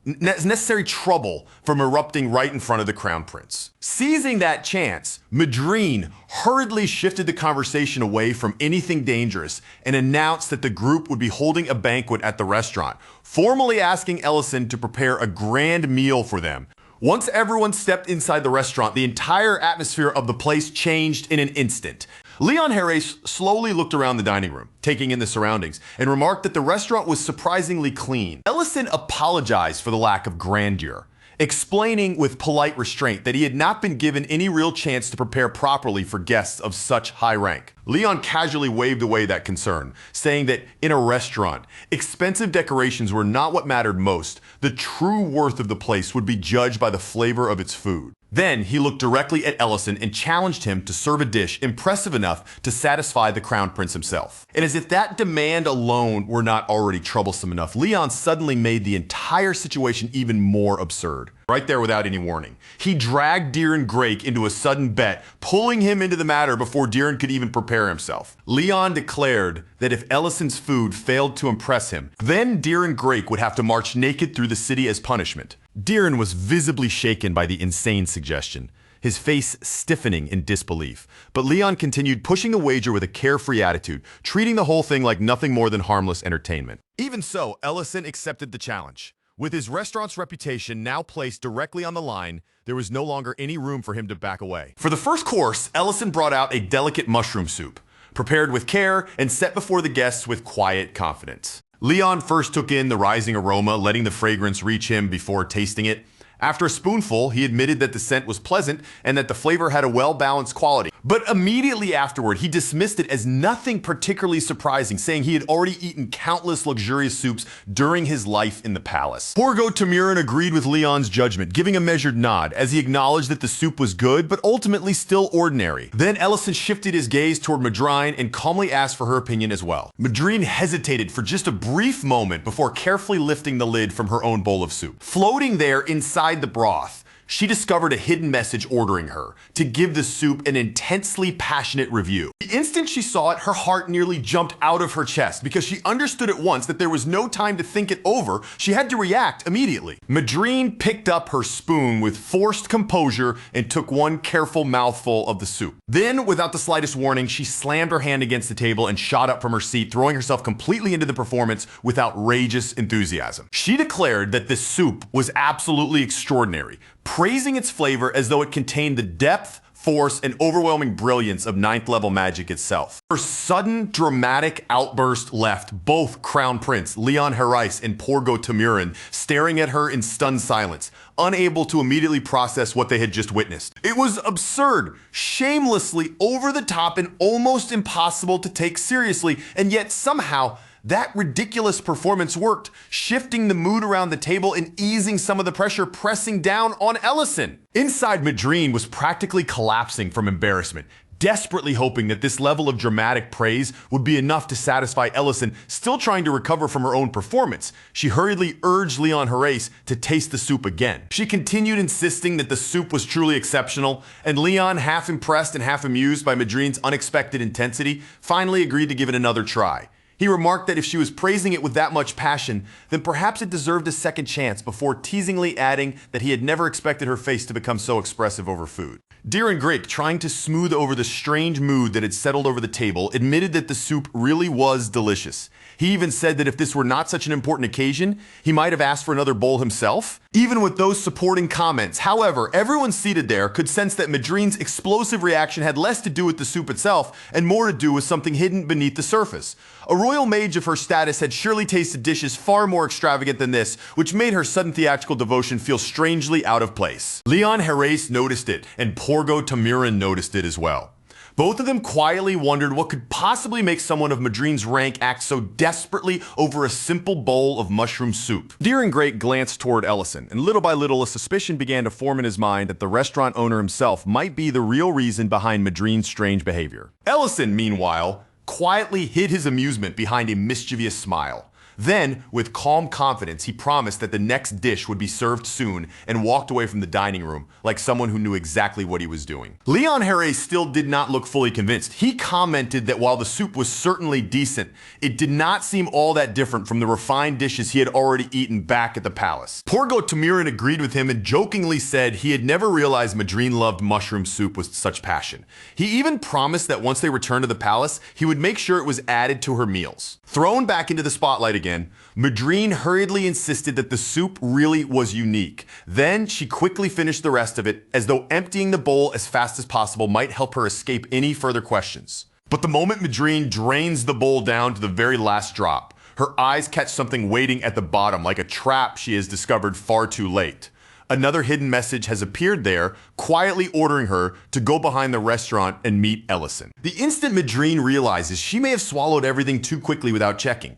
necessary trouble from erupting right in front of the Crown Prince. Seizing that chance, Madrine hurriedly shifted the conversation away from anything dangerous and announced that the group would be holding a banquet at the restaurant, formally asking Ellison to prepare a grand meal for them. Once everyone stepped inside the restaurant, the entire atmosphere of the place changed in an instant. Leon Harris slowly looked around the dining room, taking in the surroundings, and remarked that the restaurant was surprisingly clean. Ellison apologized for the lack of grandeur, explaining with polite restraint that he had not been given any real chance to prepare properly for guests of such high rank. Leon casually waved away that concern, saying that in a restaurant, expensive decorations were not what mattered most. The true worth of the place would be judged by the flavor of its food. Then he looked directly at Ellison and challenged him to serve a dish impressive enough to satisfy the Crown Prince himself. And as if that demand alone were not already troublesome enough, Leon suddenly made the entire situation even more absurd. Right there without any warning. He dragged Deeren Grake into a sudden bet, pulling him into the matter before Deeren could even prepare himself. Leon declared that if Ellison's food failed to impress him, then Deeren Grake would have to march naked through the city as punishment. Deeren was visibly shaken by the insane suggestion, his face stiffening in disbelief. But Leon continued pushing the wager with a carefree attitude, treating the whole thing like nothing more than harmless entertainment. Even so, Ellison accepted the challenge. With his restaurant's reputation now placed directly on the line, there was no longer any room for him to back away. For the first course, Ellison brought out a delicate mushroom soup, prepared with care and set before the guests with quiet confidence. Leon first took in the rising aroma, letting the fragrance reach him before tasting it. After a spoonful, he admitted that the scent was pleasant and that the flavor had a well-balanced quality. But immediately afterward, he dismissed it as nothing particularly surprising, saying he had already eaten countless luxurious soups during his life in the palace. Porgo Tamurin agreed with Leon's judgment, giving a measured nod as he acknowledged that the soup was good, but ultimately still ordinary. Then Ellison shifted his gaze toward Madrine and calmly asked for her opinion as well. Madrine hesitated for just a brief moment before carefully lifting the lid from her own bowl of soup. Floating there inside the broth, she discovered a hidden message ordering her to give the soup an intensely passionate review. The instant she saw it, her heart nearly jumped out of her chest because she understood at once that there was no time to think it over. She had to react immediately. Madrine picked up her spoon with forced composure and took one careful mouthful of the soup. Then, without the slightest warning, she slammed her hand against the table and shot up from her seat, throwing herself completely into the performance with outrageous enthusiasm. She declared that this soup was absolutely extraordinary, praising its flavor as though it contained the depth, force, and overwhelming brilliance of 9th level magic itself. Her sudden, dramatic outburst left both Crown Prince, Leon Harris, and Porgo Tamurin staring at her in stunned silence, unable to immediately process what they had just witnessed. It was absurd, shamelessly over the top, and almost impossible to take seriously, and yet somehow, that ridiculous performance worked, shifting the mood around the table and easing some of the pressure pressing down on Ellison. Inside, Madrine was practically collapsing from embarrassment, desperately hoping that this level of dramatic praise would be enough to satisfy Ellison, still trying to recover from her own performance. She hurriedly urged Leon Harris to taste the soup again. She continued insisting that the soup was truly exceptional, and Leon, half impressed and half amused by Madrine's unexpected intensity, finally agreed to give it another try. He remarked that if she was praising it with that much passion, then perhaps it deserved a second chance, before teasingly adding that he had never expected her face to become so expressive over food. Deeren Grake, trying to smooth over the strange mood that had settled over the table, admitted that the soup really was delicious. He even said that if this were not such an important occasion, he might have asked for another bowl himself. Even with those supporting comments, however, everyone seated there could sense that Madrine's explosive reaction had less to do with the soup itself and more to do with something hidden beneath the surface. A royal mage of her status had surely tasted dishes far more extravagant than this, which made her sudden theatrical devotion feel strangely out of place. Leon Harris noticed it, and Porgo Tamurin noticed it as well. Both of them quietly wondered what could possibly make someone of Madrine's rank act so desperately over a simple bowl of mushroom soup. Deeren Grake glanced toward Ellison, and little by little a suspicion began to form in his mind that the restaurant owner himself might be the real reason behind Madrine's strange behavior. Ellison, meanwhile, quietly hid his amusement behind a mischievous smile. Then, with calm confidence, he promised that the next dish would be served soon and walked away from the dining room like someone who knew exactly what he was doing. Leon Harre still did not look fully convinced. He commented that while the soup was certainly decent, it did not seem all that different from the refined dishes he had already eaten back at the palace. Porgo Tamirin agreed with him and jokingly said he had never realized Madrine loved mushroom soup with such passion. He even promised that once they returned to the palace, he would make sure it was added to her meals. Thrown back into the spotlight again, Madrine hurriedly insisted that the soup really was unique. Then she quickly finished the rest of it, as though emptying the bowl as fast as possible might help her escape any further questions. But the moment Madrine drains the bowl down to the very last drop, her eyes catch something waiting at the bottom, like a trap she has discovered far too late. Another hidden message has appeared there, quietly ordering her to go behind the restaurant and meet Ellison. The instant Madrine realizes she may have swallowed everything too quickly without checking,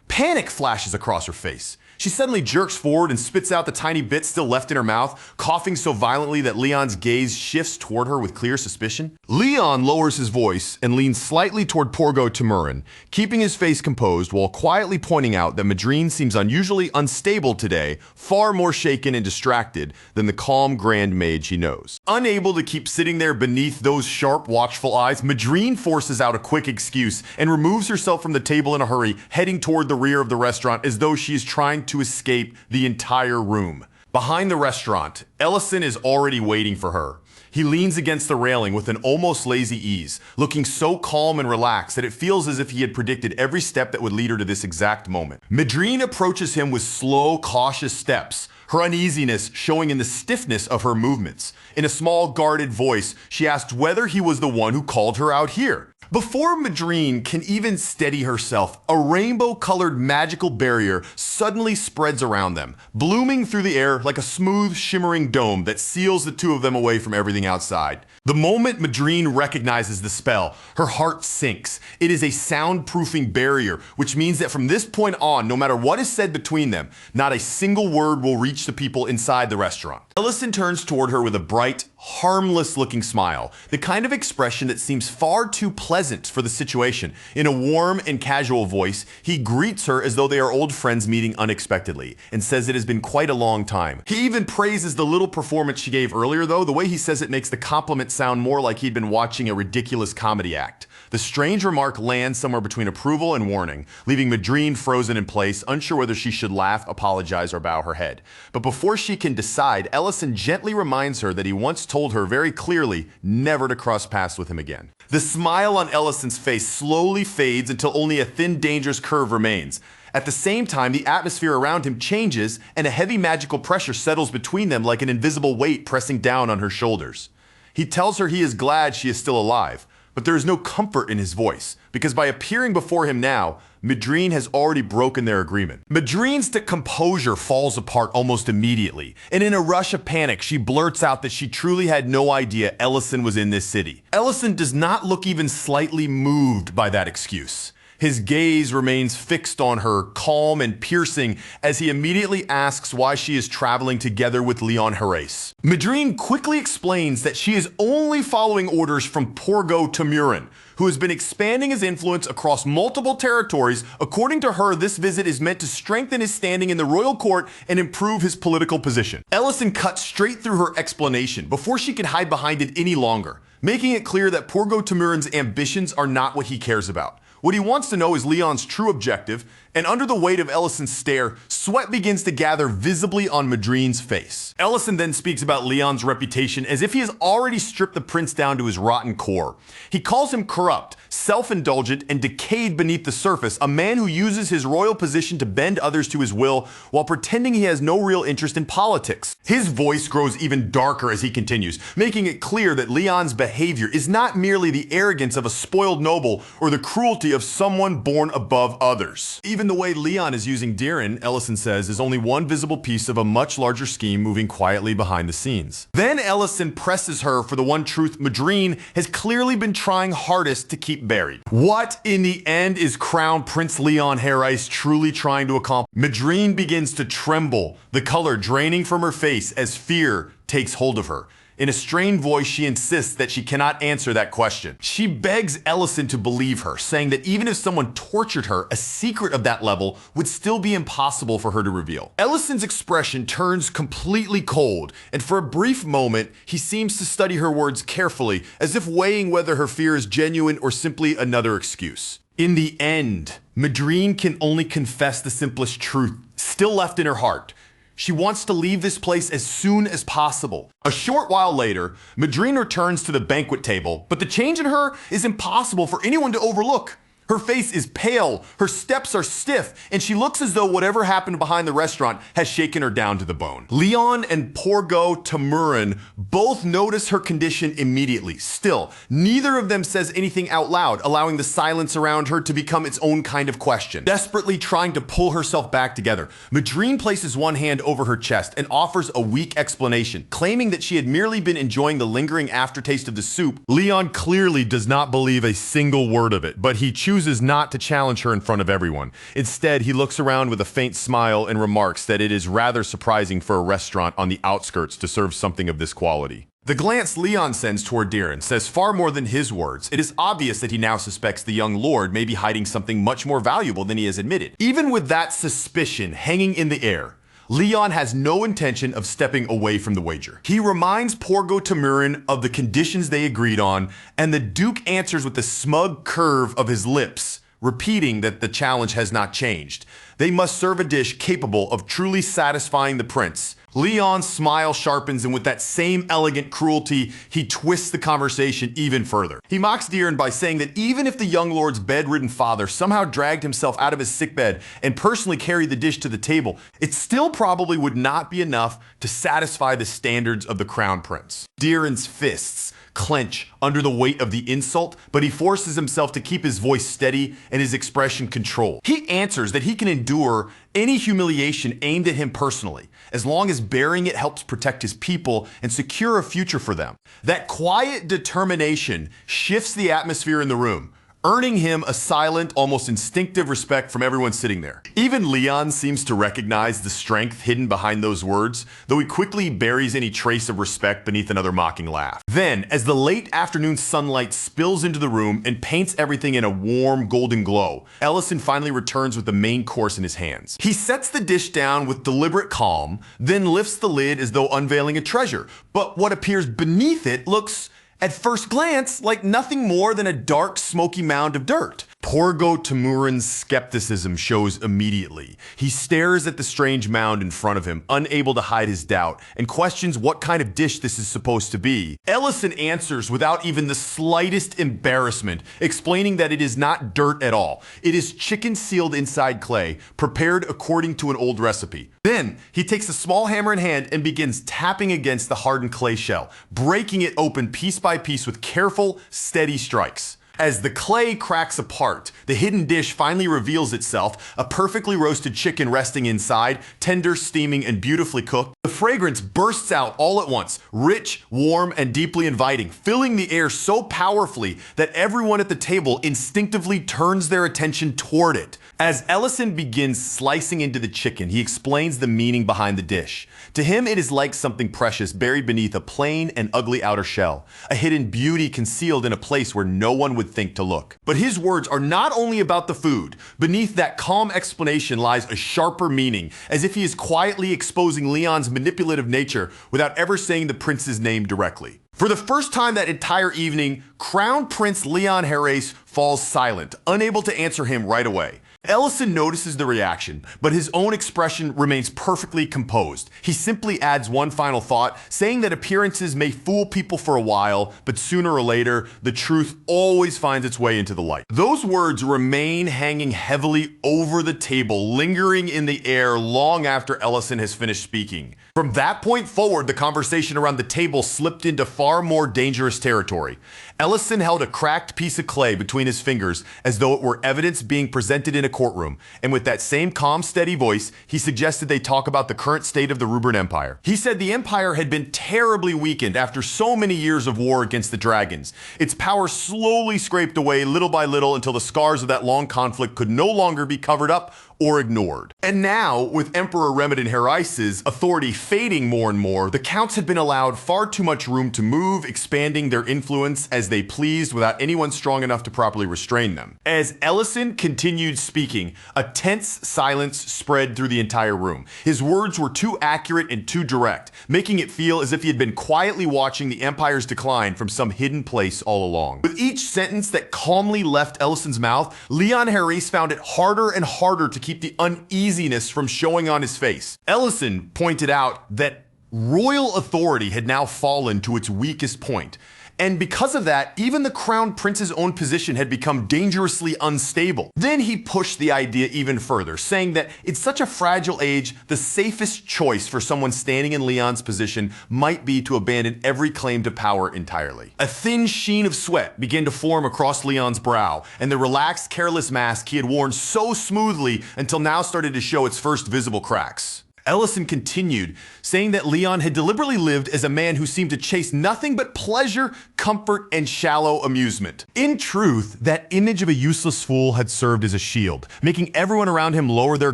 panic flashes across her face. She suddenly jerks forward and spits out the tiny bit still left in her mouth, coughing so violently that Leon's gaze shifts toward her with clear suspicion. Leon lowers his voice and leans slightly toward Porgo Tamirin, keeping his face composed while quietly pointing out that Madrine seems unusually unstable today, far more shaken and distracted than the calm grand mage he knows. Unable to keep sitting there beneath those sharp, watchful eyes, Madrine forces out a quick excuse and removes herself from the table in a hurry, heading toward the rear of the restaurant as though she is trying to escape the entire room. Behind the restaurant, Ellison is already waiting for her. He leans against the railing with an almost lazy ease, looking so calm and relaxed that it feels as if he had predicted every step that would lead her to this exact moment. Madrine approaches him with slow, cautious steps, her uneasiness showing in the stiffness of her movements. In a small, guarded voice, she asked whether he was the one who called her out here. Before Madrine can even steady herself, a rainbow-colored magical barrier suddenly spreads around them, blooming through the air like a smooth, shimmering dome that seals the two of them away from everything outside. The moment Madrine recognizes the spell, her heart sinks. It is a soundproofing barrier, which means that from this point on, no matter what is said between them, not a single word will reach the people inside the restaurant. Ellison turns toward her with a bright, harmless-looking smile, the kind of expression that seems far too pleasant for the situation. In a warm and casual voice, he greets her as though they are old friends meeting unexpectedly, and says it has been quite a long time. He even praises the little performance she gave earlier, though. The way he says it makes the compliment sound more like he'd been watching a ridiculous comedy act. The strange remark lands somewhere between approval and warning, leaving Madrine frozen in place, unsure whether she should laugh, apologize, or bow her head. But before she can decide, Ellison gently reminds her that he once told her very clearly never to cross paths with him again. The smile on Ellison's face slowly fades until only a thin, dangerous curve remains. At the same time, the atmosphere around him changes, and a heavy magical pressure settles between them like an invisible weight pressing down on her shoulders. He tells her he is glad she is still alive, but there is no comfort in his voice, because by appearing before him now, Madrine has already broken their agreement. Madrine's composure falls apart almost immediately, and in a rush of panic, she blurts out that she truly had no idea Ellison was in this city. Ellison does not look even slightly moved by that excuse. His gaze remains fixed on her, calm and piercing, as he immediately asks why she is traveling together with Leon Harre. Madrine quickly explains that she is only following orders from Porgo Tamirin, who has been expanding his influence across multiple territories. According to her, this visit is meant to strengthen his standing in the royal court and improve his political position. Ellison cuts straight through her explanation before she can hide behind it any longer, making it clear that Porgo Tamirin's ambitions are not what he cares about. What he wants to know is Leon's true objective, and under the weight of Ellison's stare, sweat begins to gather visibly on Madrine's face. Ellison then speaks about Leon's reputation as if he has already stripped the prince down to his rotten core. He calls him corrupt, self-indulgent, and decayed beneath the surface, a man who uses his royal position to bend others to his will while pretending he has no real interest in politics. His voice grows even darker as he continues, making it clear that Leon's behavior is not merely the arrogance of a spoiled noble or the cruelty of someone born above others. Even the way Leon is using Diren, Ellison says, is only one visible piece of a much larger scheme moving quietly behind the scenes. Then Ellison presses her for the one truth Madrine has clearly been trying hardest to keep buried. What in the end is Crown Prince Leon Harre truly trying to accomplish? Madrine begins to tremble, the color draining from her face as fear takes hold of her. In a strained voice, she insists that she cannot answer that question. She begs Ellison to believe her, saying that even if someone tortured her, a secret of that level would still be impossible for her to reveal. Ellison's expression turns completely cold, and for a brief moment, he seems to study her words carefully, as if weighing whether her fear is genuine or simply another excuse. In the end, Madrine can only confess the simplest truth still left in her heart. She wants to leave this place as soon as possible. A short while later, Madrine returns to the banquet table, but the change in her is impossible for anyone to overlook. Her face is pale, her steps are stiff, and she looks as though whatever happened behind the restaurant has shaken her down to the bone. Leon and Porgo Tamurin both notice her condition immediately. Still, neither of them says anything out loud, allowing the silence around her to become its own kind of question. Desperately trying to pull herself back together, Madrine places one hand over her chest and offers a weak explanation, claiming that she had merely been enjoying the lingering aftertaste of the soup. Leon clearly does not believe a single word of it, but he chooses not to challenge her in front of everyone. Instead, he looks around with a faint smile and remarks that it is rather surprising for a restaurant on the outskirts to serve something of this quality. The glance Leon sends toward Diren says far more than his words. It is obvious that he now suspects the young lord may be hiding something much more valuable than he has admitted. Even with that suspicion hanging in the air, Leon has no intention of stepping away from the wager. He reminds Porgo Tamurin of the conditions they agreed on, and the Duke answers with a smug curve of his lips, repeating that the challenge has not changed. They must serve a dish capable of truly satisfying the prince. Leon's smile sharpens, and with that same elegant cruelty, he twists the conversation even further. He mocks Diren by saying that even if the young lord's bedridden father somehow dragged himself out of his sickbed and personally carried the dish to the table, it still probably would not be enough to satisfy the standards of the crown prince. Diren's fists clench under the weight of the insult, but he forces himself to keep his voice steady and his expression controlled. He answers that he can endure any humiliation aimed at him personally, as long as bearing it helps protect his people and secure a future for them. That quiet determination shifts the atmosphere in the room, earning him a silent, almost instinctive respect from everyone sitting there. Even Leon seems to recognize the strength hidden behind those words, though he quickly buries any trace of respect beneath another mocking laugh. Then, as the late afternoon sunlight spills into the room and paints everything in a warm golden glow, Ellison finally returns with the main course in his hands. He sets the dish down with deliberate calm, then lifts the lid as though unveiling a treasure, but what appears beneath it looks, at first glance, like nothing more than a dark, smoky mound of dirt. Porgo Tamurin's skepticism shows immediately. He stares at the strange mound in front of him, unable to hide his doubt, and questions what kind of dish this is supposed to be. Ellison answers without even the slightest embarrassment, explaining that it is not dirt at all. It is chicken sealed inside clay, prepared according to an old recipe. Then, he takes a small hammer in hand and begins tapping against the hardened clay shell, breaking it open piece by piece with careful, steady strikes. As the clay cracks apart, the hidden dish finally reveals itself, a perfectly roasted chicken resting inside, tender, steaming, and beautifully cooked. The fragrance bursts out all at once, rich, warm, and deeply inviting, filling the air so powerfully that everyone at the table instinctively turns their attention toward it. As Ellison begins slicing into the chicken, he explains the meaning behind the dish. To him, it is like something precious buried beneath a plain and ugly outer shell, a hidden beauty concealed in a place where no one would think to look. But his words are not only about the food. Beneath that calm explanation lies a sharper meaning, as if he is quietly exposing Leon's manipulative nature without ever saying the prince's name directly. For the first time that entire evening, Crown Prince Leon Herres falls silent, unable to answer him right away. Ellison notices the reaction, but his own expression remains perfectly composed. He simply adds one final thought, saying that appearances may fool people for a while, but sooner or later, the truth always finds its way into the light. Those words remain hanging heavily over the table, lingering in the air long after Ellison has finished speaking. From that point forward, the conversation around the table slipped into far more dangerous territory. Ellison held a cracked piece of clay between his fingers as though it were evidence being presented in a courtroom, and with that same calm, steady voice, he suggested they talk about the current state of the Rubrun Empire. He said the empire had been terribly weakened after so many years of war against the dragons. Its power slowly scraped away little by little until the scars of that long conflict could no longer be covered up or ignored. And now, with Emperor Remedin Herice's authority fading more and more, the counts had been allowed far too much room to move, expanding their influence as they pleased without anyone strong enough to properly restrain them. As Ellison continued speaking, a tense silence spread through the entire room. His words were too accurate and too direct, making it feel as if he had been quietly watching the Empire's decline from some hidden place all along. With each sentence that calmly left Ellison's mouth, Leon Herice found it harder and harder to keep the uneasiness from showing on his face. Ellison pointed out that royal authority had now fallen to its weakest point. And because of that, even the crown prince's own position had become dangerously unstable. Then he pushed the idea even further, saying that in such a fragile age, the safest choice for someone standing in Leon's position might be to abandon every claim to power entirely. A thin sheen of sweat began to form across Leon's brow, and the relaxed, careless mask he had worn so smoothly until now started to show its first visible cracks. Ellison continued, saying that Leon had deliberately lived as a man who seemed to chase nothing but pleasure, comfort, and shallow amusement. In truth, that image of a useless fool had served as a shield, making everyone around him lower their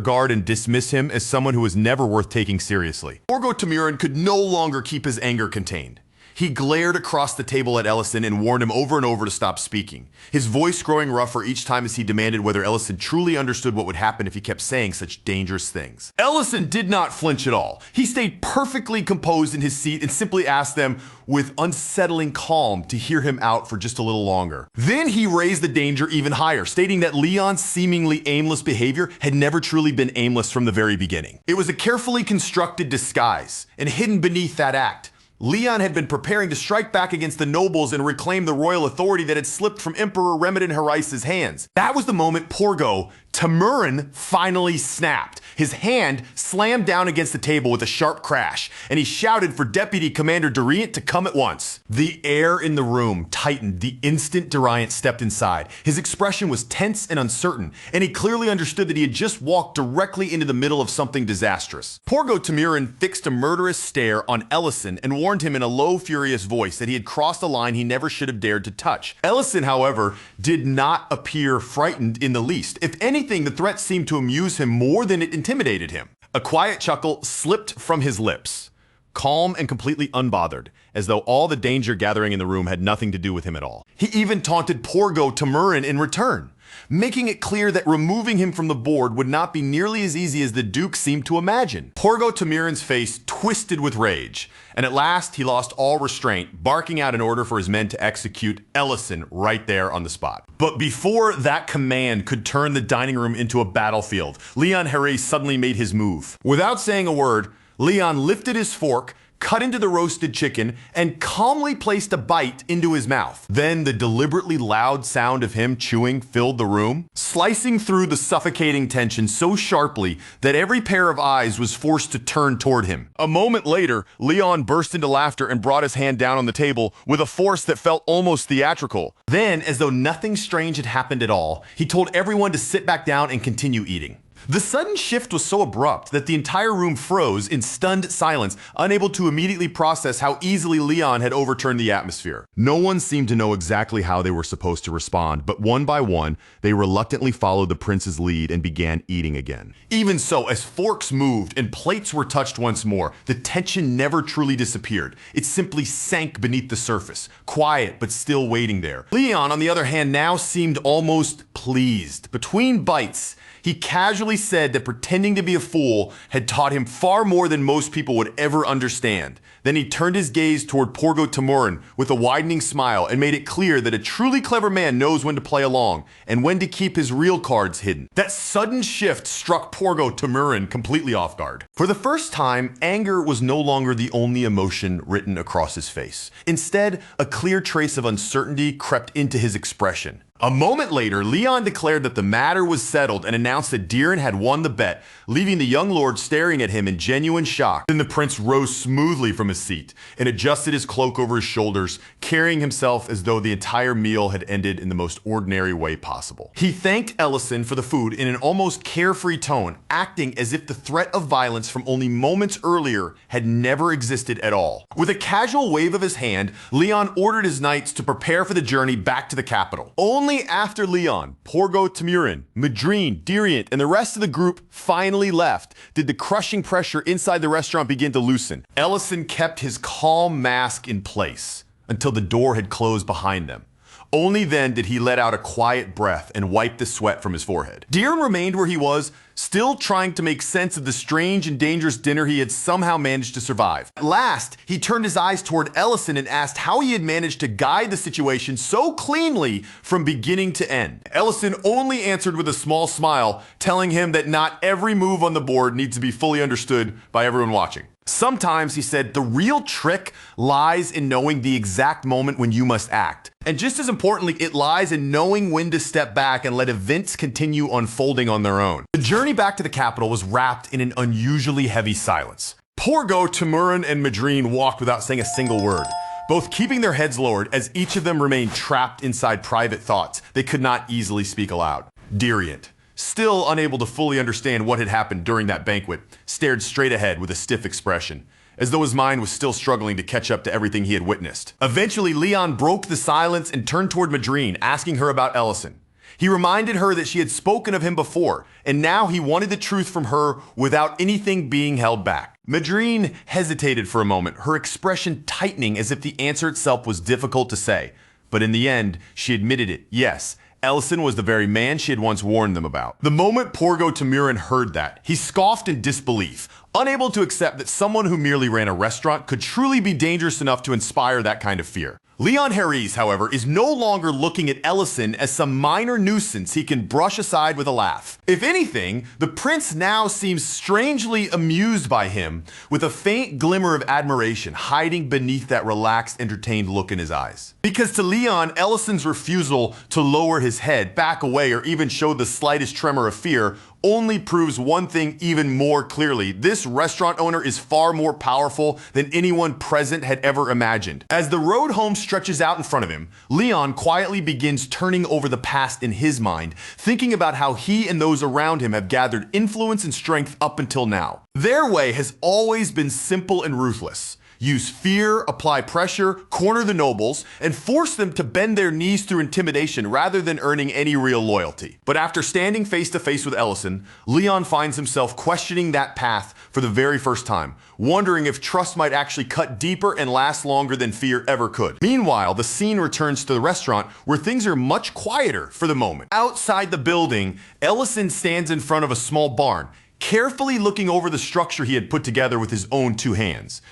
guard and dismiss him as someone who was never worth taking seriously. Porgo Tamirin could no longer keep his anger contained. He glared across the table at Ellison and warned him over and over to stop speaking, his voice growing rougher each time as he demanded whether Ellison truly understood what would happen if he kept saying such dangerous things. Ellison did not flinch at all. He stayed perfectly composed in his seat and simply asked them with unsettling calm to hear him out for just a little longer. Then he raised the danger even higher, stating that Leon's seemingly aimless behavior had never truly been aimless from the very beginning. It was a carefully constructed disguise, and hidden beneath that act, Leon had been preparing to strike back against the nobles and reclaim the royal authority that had slipped from Emperor Remedin Herice's hands. That was the moment Porgo Tamirin finally snapped. His hand slammed down against the table with a sharp crash, and he shouted for Deputy Commander Durient to come at once. The air in the room tightened the instant Durient stepped inside. His expression was tense and uncertain, and he clearly understood that he had just walked directly into the middle of something disastrous. Porgo Tamirin fixed a murderous stare on Ellison and warned him in a low, furious voice that he had crossed a line he never should have dared to touch. Ellison, however, did not appear frightened in the least. If anything, the threat seemed to amuse him more than it intimidated him. A quiet chuckle slipped from his lips, calm and completely unbothered, as though all the danger gathering in the room had nothing to do with him at all. He even taunted Porgo Tamirin in return, making it clear that removing him from the board would not be nearly as easy as the Duke seemed to imagine. Porgo Tamirin's face twisted with rage, and at last he lost all restraint, barking out an order for his men to execute Ellison right there on the spot. But before that command could turn the dining room into a battlefield, Leon Herice suddenly made his move. Without saying a word, Leon lifted his fork, cut into the roasted chicken, and calmly placed a bite into his mouth. Then the deliberately loud sound of him chewing filled the room, slicing through the suffocating tension so sharply that every pair of eyes was forced to turn toward him. A moment later, Leon burst into laughter and brought his hand down on the table with a force that felt almost theatrical. Then, as though nothing strange had happened at all, he told everyone to sit back down and continue eating. The sudden shift was so abrupt that the entire room froze in stunned silence, unable to immediately process how easily Leon had overturned the atmosphere. No one seemed to know exactly how they were supposed to respond, but one by one, they reluctantly followed the prince's lead and began eating again. Even so, as forks moved and plates were touched once more, the tension never truly disappeared. It simply sank beneath the surface, quiet but still waiting there. Leon, on the other hand, now seemed almost pleased. Between bites, he casually said that pretending to be a fool had taught him far more than most people would ever understand. Then he turned his gaze toward Porgo Tamirin with a widening smile and made it clear that a truly clever man knows when to play along and when to keep his real cards hidden. That sudden shift struck Porgo Tamirin completely off guard. For the first time, anger was no longer the only emotion written across his face. Instead, a clear trace of uncertainty crept into his expression. A moment later, Leon declared that the matter was settled and announced that Diren had won the bet, leaving the young lord staring at him in genuine shock. Then the prince rose smoothly from his seat and adjusted his cloak over his shoulders, carrying himself as though the entire meal had ended in the most ordinary way possible. He thanked Ellison for the food in an almost carefree tone, acting as if the threat of violence from only moments earlier had never existed at all. With a casual wave of his hand, Leon ordered his knights to prepare for the journey back to the capital. Only Only after Leon, Porgo Tamurin, Madrine, Diriant, and the rest of the group finally left did the crushing pressure inside the restaurant begin to loosen. Ellison kept his calm mask in place until the door had closed behind them. Only then did he let out a quiet breath and wipe the sweat from his forehead. Deeren remained where he was, still trying to make sense of the strange and dangerous dinner he had somehow managed to survive. At last, he turned his eyes toward Ellison and asked how he had managed to guide the situation so cleanly from beginning to end. Ellison only answered with a small smile, telling him that not every move on the board needs to be fully understood by everyone watching. Sometimes, he said, the real trick lies in knowing the exact moment when you must act. And just as importantly, it lies in knowing when to step back and let events continue unfolding on their own. The journey back to the capital was wrapped in an unusually heavy silence. Porgo, Tamurin, and Madrine walked without saying a single word, both keeping their heads lowered as each of them remained trapped inside private thoughts they could not easily speak aloud. Diriant, still unable to fully understand what had happened during that banquet, stared straight ahead with a stiff expression, as though his mind was still struggling to catch up to everything he had witnessed. Eventually, Leon broke the silence and turned toward Madrine, asking her about Ellison. He reminded her that she had spoken of him before, and now he wanted the truth from her without anything being held back. Madrine hesitated for a moment, her expression tightening as if the answer itself was difficult to say. But in the end, she admitted it. Yes, Ellison was the very man she had once warned them about. The moment Porgo Tamurin heard that, he scoffed in disbelief, unable to accept that someone who merely ran a restaurant could truly be dangerous enough to inspire that kind of fear. Leon Harries, however, is no longer looking at Ellison as some minor nuisance he can brush aside with a laugh. If anything, the prince now seems strangely amused by him, with a faint glimmer of admiration hiding beneath that relaxed, entertained look in his eyes. Because to Leon, Ellison's refusal to lower his head, back away, or even show the slightest tremor of fear only proves one thing even more clearly. This restaurant owner is far more powerful than anyone present had ever imagined. As the road home stretches out in front of him, Leon quietly begins turning over the past in his mind, thinking about how he and those around him have gathered influence and strength up until now. Their way has always been simple and ruthless. Use fear, apply pressure, corner the nobles, and force them to bend their knees through intimidation rather than earning any real loyalty. But after standing face to face with Ellison, Leon finds himself questioning that path for the very first time, wondering if trust might actually cut deeper and last longer than fear ever could. Meanwhile, the scene returns to the restaurant where things are much quieter for the moment. Outside the building, Ellison stands in front of a small barn, carefully looking over the structure he had put together with his own two hands.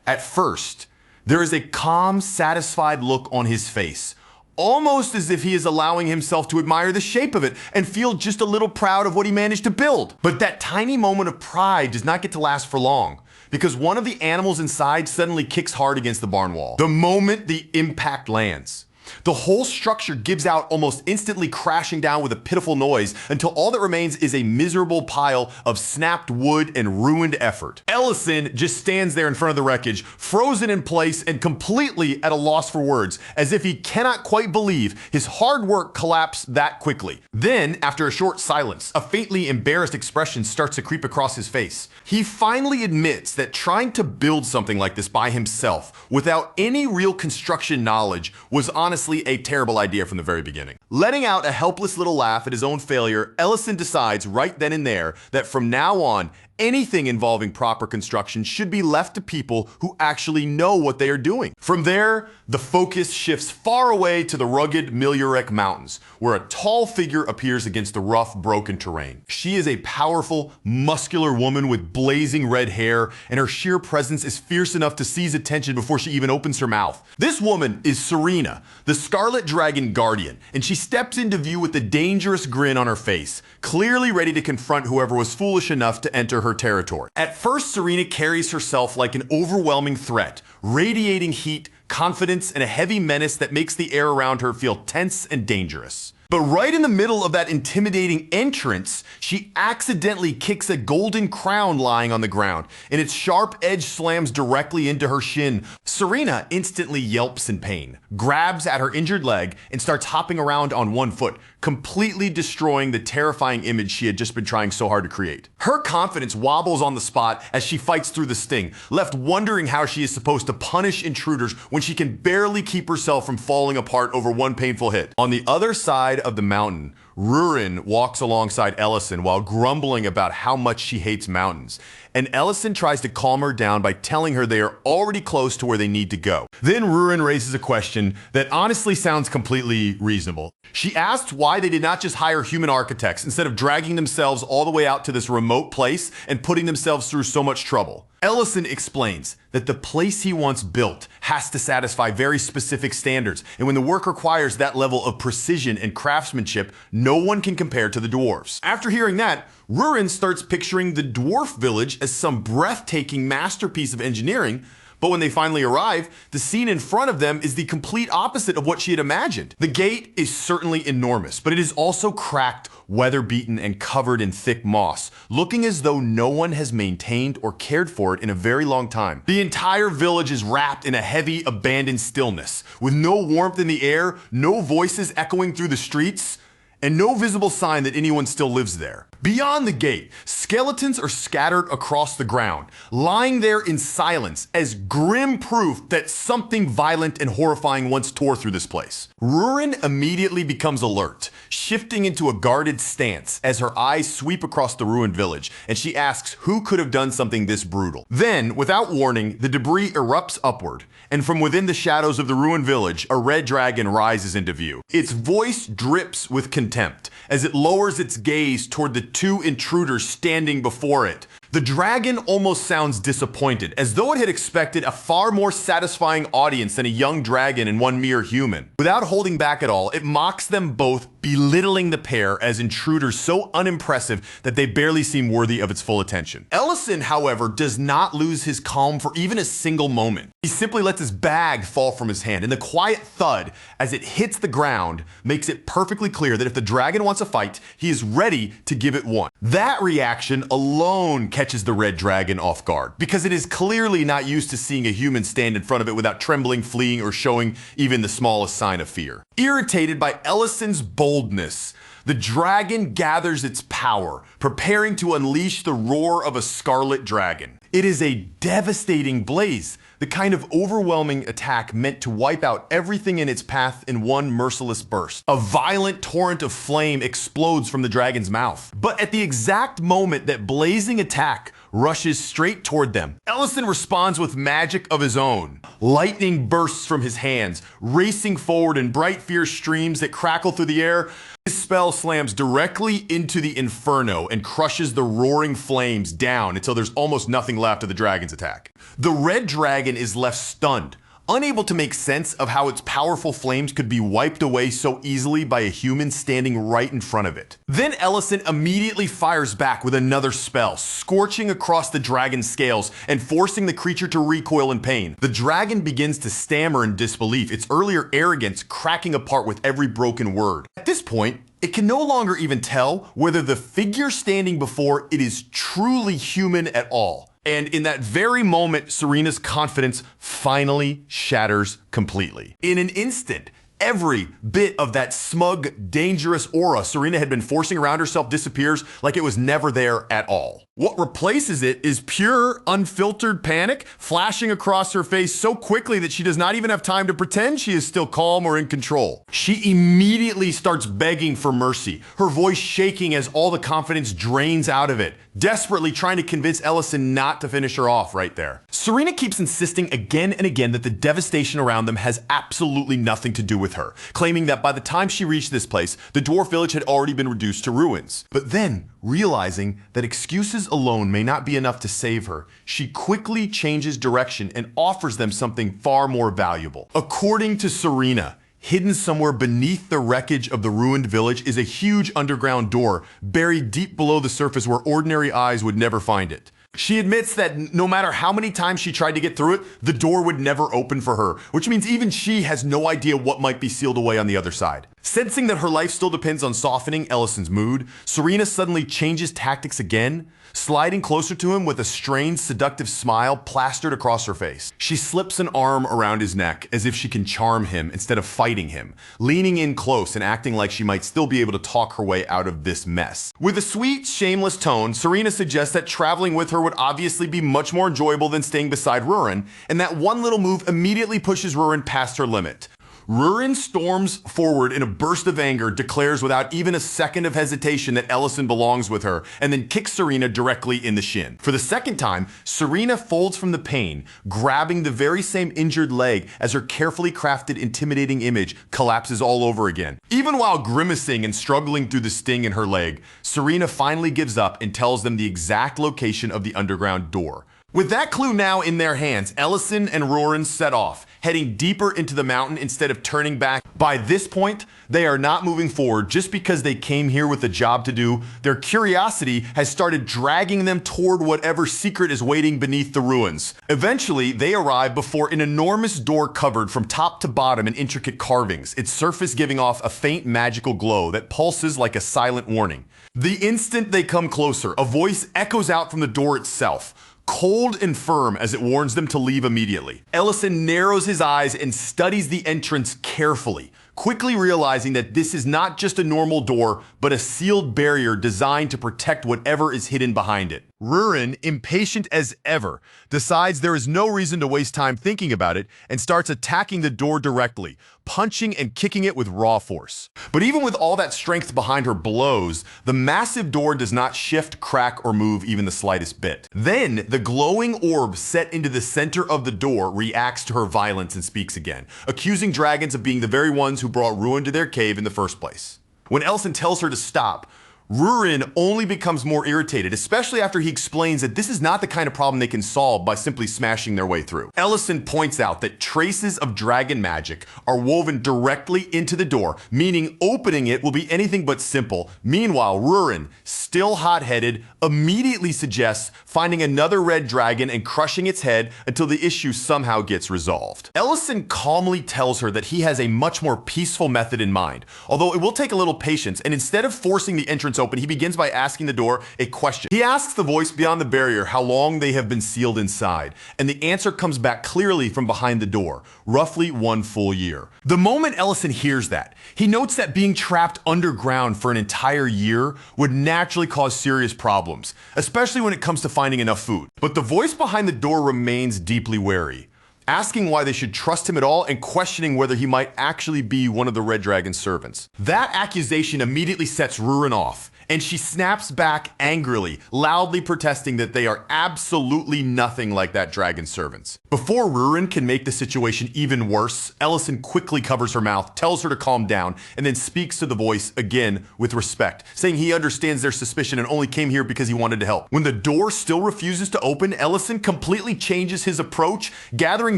At first, there is a calm, satisfied look on his face, almost as if he is allowing himself to admire the shape of it and feel just a little proud of what he managed to build. But that tiny moment of pride does not get to last for long, because one of the animals inside suddenly kicks hard against the barn wall. The moment the impact lands, the whole structure gives out, almost instantly crashing down with a pitiful noise until all that remains is a miserable pile of snapped wood and ruined effort. Ellison just stands there in front of the wreckage, frozen in place and completely at a loss for words, as if he cannot quite believe his hard work collapsed that quickly. Then, after a short silence, a faintly embarrassed expression starts to creep across his face. He finally admits that trying to build something like this by himself, without any real construction knowledge, was honestly a terrible idea from the very beginning. Letting out a helpless little laugh at his own failure, Ellison decides right then and there that from now on, anything involving proper construction should be left to people who actually know what they are doing. From there, the focus shifts far away to the rugged Milyurek Mountains, where a tall figure appears against the rough, broken terrain. She is a powerful, muscular woman with blazing red hair, and her sheer presence is fierce enough to seize attention before she even opens her mouth. This woman is Serena, the Scarlet Dragon Guardian, and she steps into view with a dangerous grin on her face, clearly ready to confront whoever was foolish enough to enter her territory. At first, Serena carries herself like an overwhelming threat, radiating heat, confidence, and a heavy menace that makes the air around her feel tense and dangerous. But right in the middle of that intimidating entrance, she accidentally kicks a golden crown lying on the ground, and its sharp edge slams directly into her shin. Serena instantly yelps in pain, grabs at her injured leg, and starts hopping around on one foot, completely destroying the terrifying image she had just been trying so hard to create. Her confidence wobbles on the spot as she fights through the sting, left wondering how she is supposed to punish intruders when she can barely keep herself from falling apart over one painful hit. On the other side of the mountain, Rurin walks alongside Ellison while grumbling about how much she hates mountains, and Ellison tries to calm her down by telling her they are already close to where they need to go. Then Rurin raises a question that honestly sounds completely reasonable. She asks why they did not just hire human architects instead of dragging themselves all the way out to this remote place and putting themselves through so much trouble. Ellison explains that the place he wants built has to satisfy very specific standards, and when the work requires that level of precision and craftsmanship, no one can compare to the dwarves. After hearing that, Rurin starts picturing the dwarf village as some breathtaking masterpiece of engineering, but when they finally arrive, the scene in front of them is the complete opposite of what she had imagined. The gate is certainly enormous, but it is also cracked, weather-beaten, and covered in thick moss, looking as though no one has maintained or cared for it in a very long time. The entire village is wrapped in a heavy, abandoned stillness, with no warmth in the air, no voices echoing through the streets, and no visible sign that anyone still lives there. Beyond the gate, skeletons are scattered across the ground, lying there in silence as grim proof that something violent and horrifying once tore through this place. Rurin immediately becomes alert, shifting into a guarded stance as her eyes sweep across the ruined village, and she asks who could have done something this brutal. Then, without warning, the debris erupts upward, and from within the shadows of the ruined village, a red dragon rises into view. Its voice drips with contempt as it lowers its gaze toward the two intruders standing before it. The dragon almost sounds disappointed, as though it had expected a far more satisfying audience than a young dragon and one mere human. Without holding back at all, it mocks them both, belittling the pair as intruders so unimpressive that they barely seem worthy of its full attention. Ellison, however, does not lose his calm for even a single moment. He simply lets his bag fall from his hand, and the quiet thud as it hits the ground makes it perfectly clear that if the dragon wants a fight, he is ready to give it one. That reaction alone catches the red dragon off guard, because it is clearly not used to seeing a human stand in front of it without trembling, fleeing, or showing even the smallest sign of fear. Irritated by Ellison's boldness, the dragon gathers its power, preparing to unleash the roar of a scarlet dragon. It is a devastating blaze, the kind of overwhelming attack meant to wipe out everything in its path in one merciless burst. A violent torrent of flame explodes from the dragon's mouth. But at the exact moment that blazing attack rushes straight toward them, Ellison responds with magic of his own. Lightning bursts from his hands, racing forward in bright fierce streams that crackle through the air. His spell slams directly into the inferno and crushes the roaring flames down until there's almost nothing left of the dragon's attack. The red dragon is left stunned, unable to make sense of how its powerful flames could be wiped away so easily by a human standing right in front of it. Then Ellison immediately fires back with another spell, scorching across the dragon's scales and forcing the creature to recoil in pain. The dragon begins to stammer in disbelief, its earlier arrogance cracking apart with every broken word. At this point, it can no longer even tell whether the figure standing before it is truly human at all. And in that very moment, Serena's confidence finally shatters completely. In an instant, every bit of that smug, dangerous aura Serena had been forcing around herself disappears like it was never there at all. What replaces it is pure, unfiltered panic flashing across her face so quickly that she does not even have time to pretend she is still calm or in control. She immediately starts begging for mercy, her voice shaking as all the confidence drains out of it, desperately trying to convince Ellison not to finish her off right there. Serena keeps insisting again and again that the devastation around them has absolutely nothing to do with her, claiming that by the time she reached this place, the dwarf village had already been reduced to ruins. But then, realizing that excuses alone may not be enough to save her, she quickly changes direction and offers them something far more valuable. According to Serena, hidden somewhere beneath the wreckage of the ruined village is a huge underground door buried deep below the surface where ordinary eyes would never find it. She admits that no matter how many times she tried to get through it, the door would never open for her, which means even she has no idea what might be sealed away on the other side. Sensing that her life still depends on softening Ellison's mood, Serena suddenly changes tactics again, sliding closer to him with a strange, seductive smile plastered across her face. She slips an arm around his neck as if she can charm him instead of fighting him, leaning in close and acting like she might still be able to talk her way out of this mess. With a sweet, shameless tone, Serena suggests that traveling with her would obviously be much more enjoyable than staying beside Rurin, and that one little move immediately pushes Rurin past her limit. Rurin storms forward in a burst of anger, declares without even a second of hesitation that Ellison belongs with her, and then kicks Serena directly in the shin. For the second time, Serena folds from the pain, grabbing the very same injured leg as her carefully crafted, intimidating image collapses all over again. Even while grimacing and struggling through the sting in her leg, Serena finally gives up and tells them the exact location of the underground door. With that clue now in their hands, Ellison and Rurin set off, heading deeper into the mountain instead of turning back. By this point, they are not moving forward just because they came here with a job to do. Their curiosity has started dragging them toward whatever secret is waiting beneath the ruins. Eventually, they arrive before an enormous door covered from top to bottom in intricate carvings, its surface giving off a faint magical glow that pulses like a silent warning. The instant they come closer, a voice echoes out from the door itself, cold and firm as it warns them to leave immediately. Ellison narrows his eyes and studies the entrance carefully, quickly realizing that this is not just a normal door, but a sealed barrier designed to protect whatever is hidden behind it. Rurin, impatient as ever, decides there is no reason to waste time thinking about it and starts attacking the door directly, punching and kicking it with raw force. But even with all that strength behind her blows, the massive door does not shift, crack, or move even the slightest bit. Then, the glowing orb set into the center of the door reacts to her violence and speaks again, accusing dragons of being the very ones who brought ruin to their cave in the first place. When Ellison tells her to stop, Rurin only becomes more irritated, especially after he explains that this is not the kind of problem they can solve by simply smashing their way through. Ellison points out that traces of dragon magic are woven directly into the door, meaning opening it will be anything but simple. Meanwhile, Rurin, still hot-headed, immediately suggests finding another red dragon and crushing its head until the issue somehow gets resolved. Ellison calmly tells her that he has a much more peaceful method in mind, although it will take a little patience, and instead of forcing the entrance open, he begins by asking the door a question. He asks the voice beyond the barrier how long they have been sealed inside, and the answer comes back clearly from behind the door, roughly 1 full year. The moment Ellison hears that, he notes that being trapped underground for an entire year would naturally cause serious problems, especially when it comes to finding enough food. But the voice behind the door remains deeply wary, asking why they should trust him at all and questioning whether he might actually be one of the Red Dragon's servants. That accusation immediately sets Rurin off, and she snaps back angrily, loudly protesting that they are absolutely nothing like that dragon's servants. Before Rurin can make the situation even worse, Ellison quickly covers her mouth, tells her to calm down, and then speaks to the voice again with respect, saying he understands their suspicion and only came here because he wanted to help. When the door still refuses to open, Ellison completely changes his approach, gathering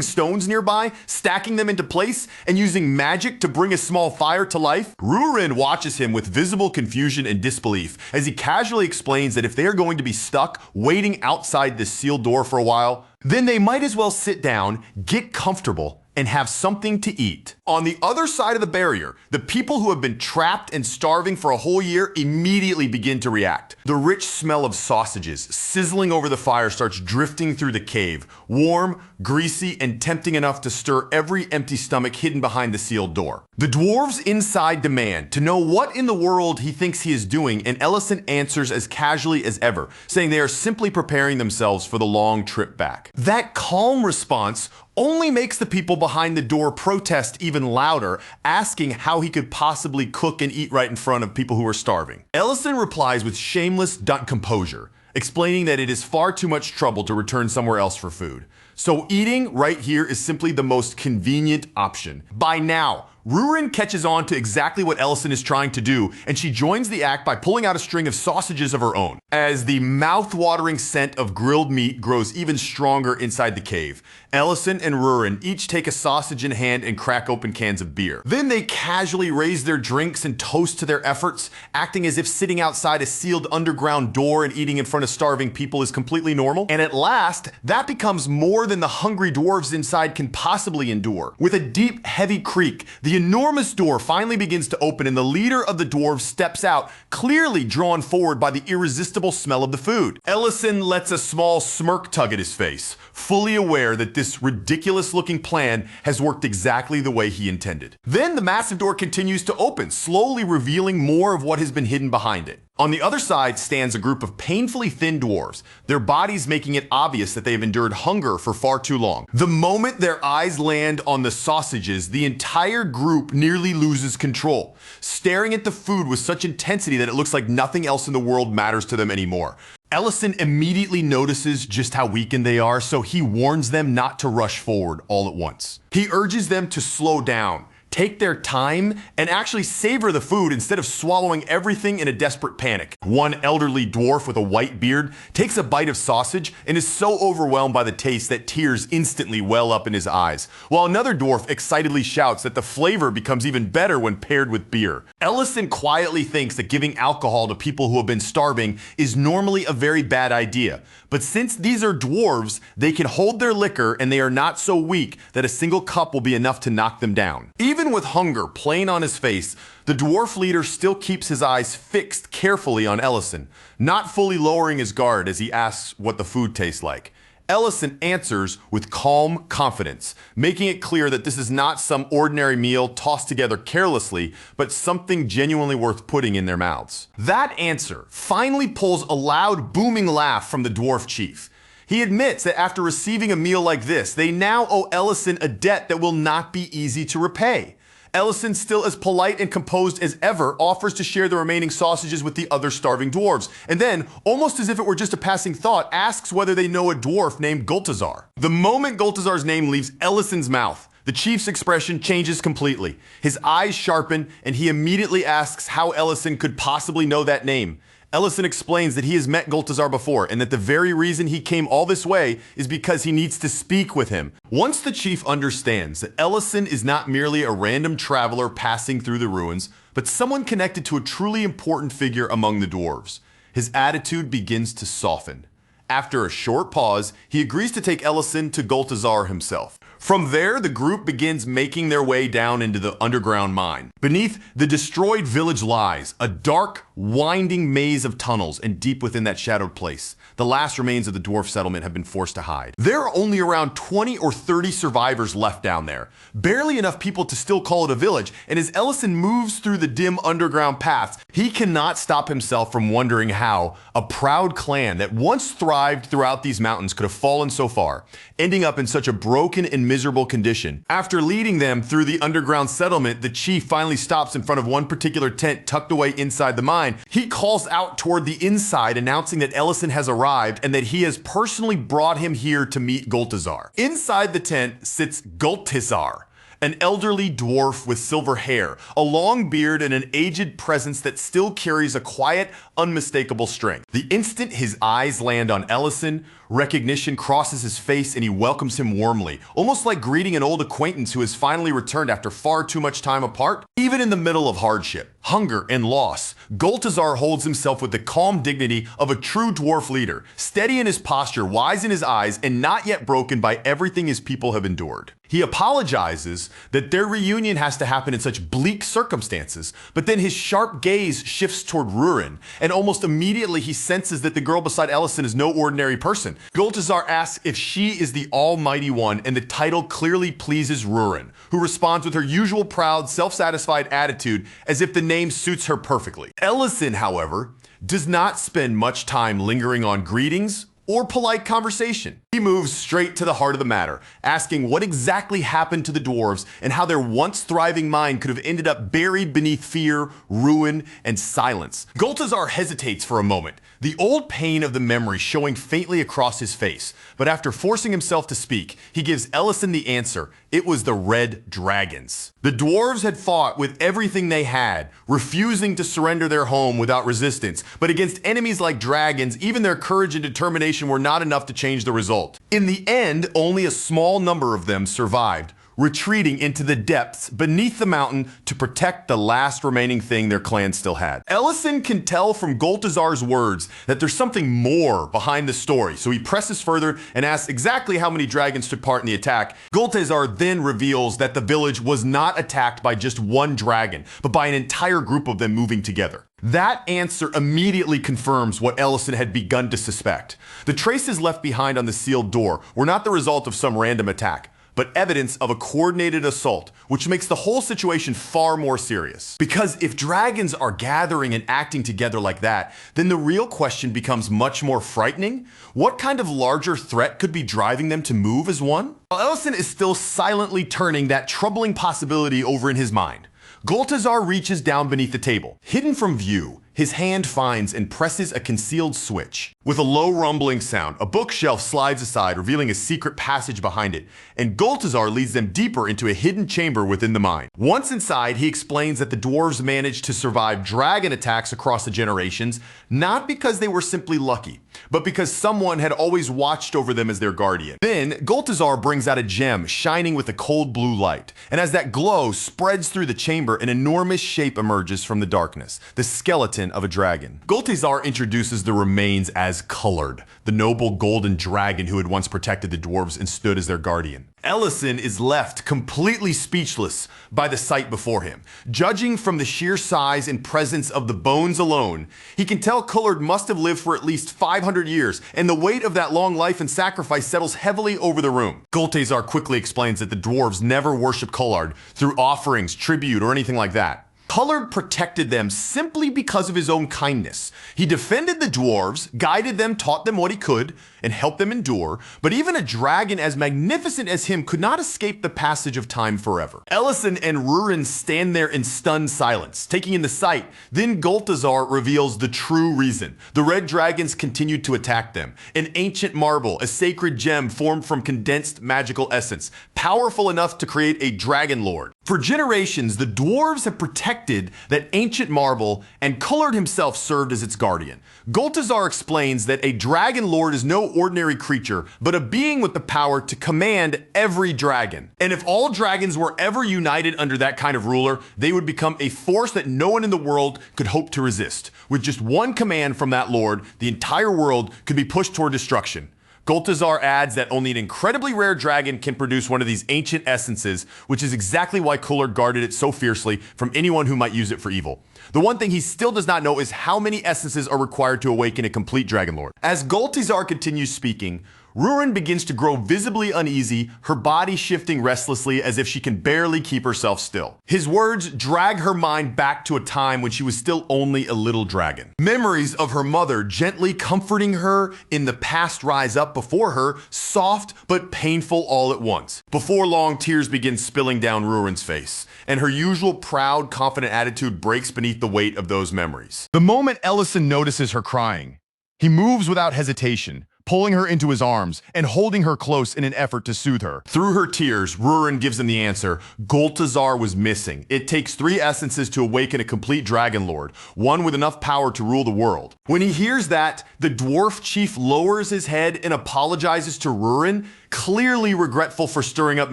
stones nearby, stacking them into place, and using magic to bring a small fire to life. Rurin watches him with visible confusion and disbelief as he casually explains that if they are going to be stuck waiting outside this sealed door for a while, then they might as well sit down, get comfortable, and have something to eat. On the other side of the barrier, the people who have been trapped and starving for a whole year immediately begin to react. The rich smell of sausages sizzling over the fire starts drifting through the cave, warm, greasy, and tempting enough to stir every empty stomach hidden behind the sealed door. The dwarves inside demand to know what in the world he thinks he is doing, and Ellison answers as casually as ever, saying they are simply preparing themselves for the long trip back. That calm response only makes the people behind the door protest even louder, asking how he could possibly cook and eat right in front of people who are starving. Ellison replies with shameless composure, explaining that it is far too much trouble to return somewhere else for food. So eating right here is simply the most convenient option. By now, Rurin catches on to exactly what Ellison is trying to do, and she joins the act by pulling out a string of sausages of her own. As the mouth-watering scent of grilled meat grows even stronger inside the cave, Ellison and Rurin each take a sausage in hand and crack open cans of beer. Then they casually raise their drinks and toast to their efforts, acting as if sitting outside a sealed underground door and eating in front of starving people is completely normal. And at last, that becomes more than the hungry dwarves inside can possibly endure. With a deep, heavy creak, the The enormous door finally begins to open and the leader of the dwarves steps out, clearly drawn forward by the irresistible smell of the food. Ellison lets a small smirk tug at his face, fully aware that this ridiculous-looking plan has worked exactly the way he intended. Then the massive door continues to open, slowly revealing more of what has been hidden behind it. On the other side stands a group of painfully thin dwarves, their bodies making it obvious that they have endured hunger for far too long. The moment their eyes land on the sausages, the entire group nearly loses control, staring at the food with such intensity that it looks like nothing else in the world matters to them anymore. Ellison immediately notices just how weakened they are, so he warns them not to rush forward all at once. He urges them to slow down, take their time, and actually savor the food instead of swallowing everything in a desperate panic. One elderly dwarf with a white beard takes a bite of sausage and is so overwhelmed by the taste that tears instantly well up in his eyes, while another dwarf excitedly shouts that the flavor becomes even better when paired with beer. Ellison quietly thinks that giving alcohol to people who have been starving is normally a very bad idea, but since these are dwarves, they can hold their liquor and they are not so weak that a single cup will be enough to knock them down. Even with hunger plain on his face, the dwarf leader still keeps his eyes fixed carefully on Ellison, not fully lowering his guard as he asks what the food tastes like. Ellison answers with calm confidence, making it clear that this is not some ordinary meal tossed together carelessly, but something genuinely worth putting in their mouths. That answer finally pulls a loud, booming laugh from the dwarf chief. He admits that after receiving a meal like this, they now owe Ellison a debt that will not be easy to repay. Ellison, still as polite and composed as ever, offers to share the remaining sausages with the other starving dwarves, and then, almost as if it were just a passing thought, asks whether they know a dwarf named Gultazar. The moment Gultazar's name leaves Ellison's mouth, the chief's expression changes completely. His eyes sharpen, and he immediately asks how Ellison could possibly know that name. Ellison explains that he has met Gultazar before, and that the very reason he came all this way is because he needs to speak with him. Once the chief understands that Ellison is not merely a random traveler passing through the ruins, but someone connected to a truly important figure among the dwarves, his attitude begins to soften. After a short pause, he agrees to take Ellison to Gultazar himself. From there, the group begins making their way down into the underground mine. Beneath the destroyed village lies a dark, winding maze of tunnels, and deep within that shadowed place, the last remains of the dwarf settlement have been forced to hide. There are only around 20 or 30 survivors left down there, barely enough people to still call it a village, and as Ellison moves through the dim underground paths, he cannot stop himself from wondering how a proud clan that once thrived throughout these mountains could have fallen so far, ending up in such a broken and miserable condition. After leading them through the underground settlement, the chief finally stops in front of one particular tent tucked away inside the mine. He calls out toward the inside, announcing that Ellison has arrived and that he has personally brought him here to meet Gultazar. Inside the tent sits Gultazar, an elderly dwarf with silver hair, a long beard, and an aged presence that still carries a quiet, unmistakable strength. The instant his eyes land on Ellison, recognition crosses his face and he welcomes him warmly, almost like greeting an old acquaintance who has finally returned after far too much time apart. Even in the middle of hardship, hunger, and loss, Gultazar holds himself with the calm dignity of a true dwarf leader, steady in his posture, wise in his eyes, and not yet broken by everything his people have endured. He apologizes that their reunion has to happen in such bleak circumstances, but then his sharp gaze shifts toward Rurin, and almost immediately he senses that the girl beside Ellison is no ordinary person. Gultazar asks if she is the Almighty One, and the title clearly pleases Rurin, who responds with her usual proud, self-satisfied attitude as if the name suits her perfectly. Ellison, however, does not spend much time lingering on greetings or polite conversation. He moves straight to the heart of the matter, asking what exactly happened to the dwarves and how their once thriving mine could have ended up buried beneath fear, ruin, and silence. Gultazar hesitates for a moment, the old pain of the memory showing faintly across his face, but after forcing himself to speak, he gives Ellison the answer. It was the Red Dragons. The dwarves had fought with everything they had, refusing to surrender their home without resistance, but against enemies like dragons, even their courage and determination were not enough to change the result. In the end, only a small number of them survived, retreating into the depths beneath the mountain to protect the last remaining thing their clan still had. Ellison can tell from Goltazar's words that there's something more behind the story, so he presses further and asks exactly how many dragons took part in the attack. Goltazar then reveals that the village was not attacked by just one dragon, but by an entire group of them moving together. That answer immediately confirms what Ellison had begun to suspect. The traces left behind on the sealed door were not the result of some random attack, but evidence of a coordinated assault, which makes the whole situation far more serious. Because if dragons are gathering and acting together like that, then the real question becomes much more frightening. What kind of larger threat could be driving them to move as one? While Ellison is still silently turning that troubling possibility over in his mind, Goltazar reaches down beneath the table. Hidden from view, his hand finds and presses a concealed switch. With a low rumbling sound, a bookshelf slides aside, revealing a secret passage behind it, and Goltazar leads them deeper into a hidden chamber within the mine. Once inside, he explains that the dwarves managed to survive dragon attacks across the generations, not because they were simply lucky, but because someone had always watched over them as their guardian. Then, Goltazar brings out a gem shining with a cold blue light, and as that glow spreads through the chamber, an enormous shape emerges from the darkness, the skeleton of a dragon. Goltazar introduces the remains as Colored, the noble golden dragon who had once protected the dwarves and stood as their guardian. Ellison is left completely speechless by the sight before him. Judging from the sheer size and presence of the bones alone, he can tell Colored must have lived for at least 500 years, and the weight of that long life and sacrifice settles heavily over the room. Goltazar quickly explains that the dwarves never worship Colored through offerings, tribute, or anything like that. Colored protected them simply because of his own kindness. He defended the dwarves, guided them, taught them what he could, and helped them endure, but even a dragon as magnificent as him could not escape the passage of time forever. Ellison and Rurin stand there in stunned silence, taking in the sight. Then Goltazar reveals the true reason. The red dragons continued to attack them. An ancient marble, a sacred gem formed from condensed magical essence, powerful enough to create a dragon lord. For generations, the dwarves have protected that ancient marble, and Colored himself served as its guardian. Goltazar explains that a dragon lord is no ordinary creature, but a being with the power to command every dragon. And if all dragons were ever united under that kind of ruler, they would become a force that no one in the world could hope to resist. With just one command from that lord, the entire world could be pushed toward destruction. Goltazar adds that only an incredibly rare dragon can produce one of these ancient essences, which is exactly why Colored guarded it so fiercely from anyone who might use it for evil. The one thing he still does not know is how many essences are required to awaken a complete Dragon Lord. As Goltazar continues speaking, Rurin begins to grow visibly uneasy, her body shifting restlessly as if she can barely keep herself still. His words drag her mind back to a time when she was still only a little dragon. Memories of her mother gently comforting her in the past rise up before her, soft but painful all at once. Before long, tears begin spilling down Rurin's face, and her usual proud, confident attitude breaks beneath the weight of those memories. The moment Ellison notices her crying, he moves without hesitation, pulling her into his arms and holding her close in an effort to soothe her. Through her tears, Rurin gives him the answer. Goltazar was missing. It takes 3 essences to awaken a complete Dragon Lord, one with enough power to rule the world. When he hears that, the dwarf chief lowers his head and apologizes to Rurin, clearly regretful for stirring up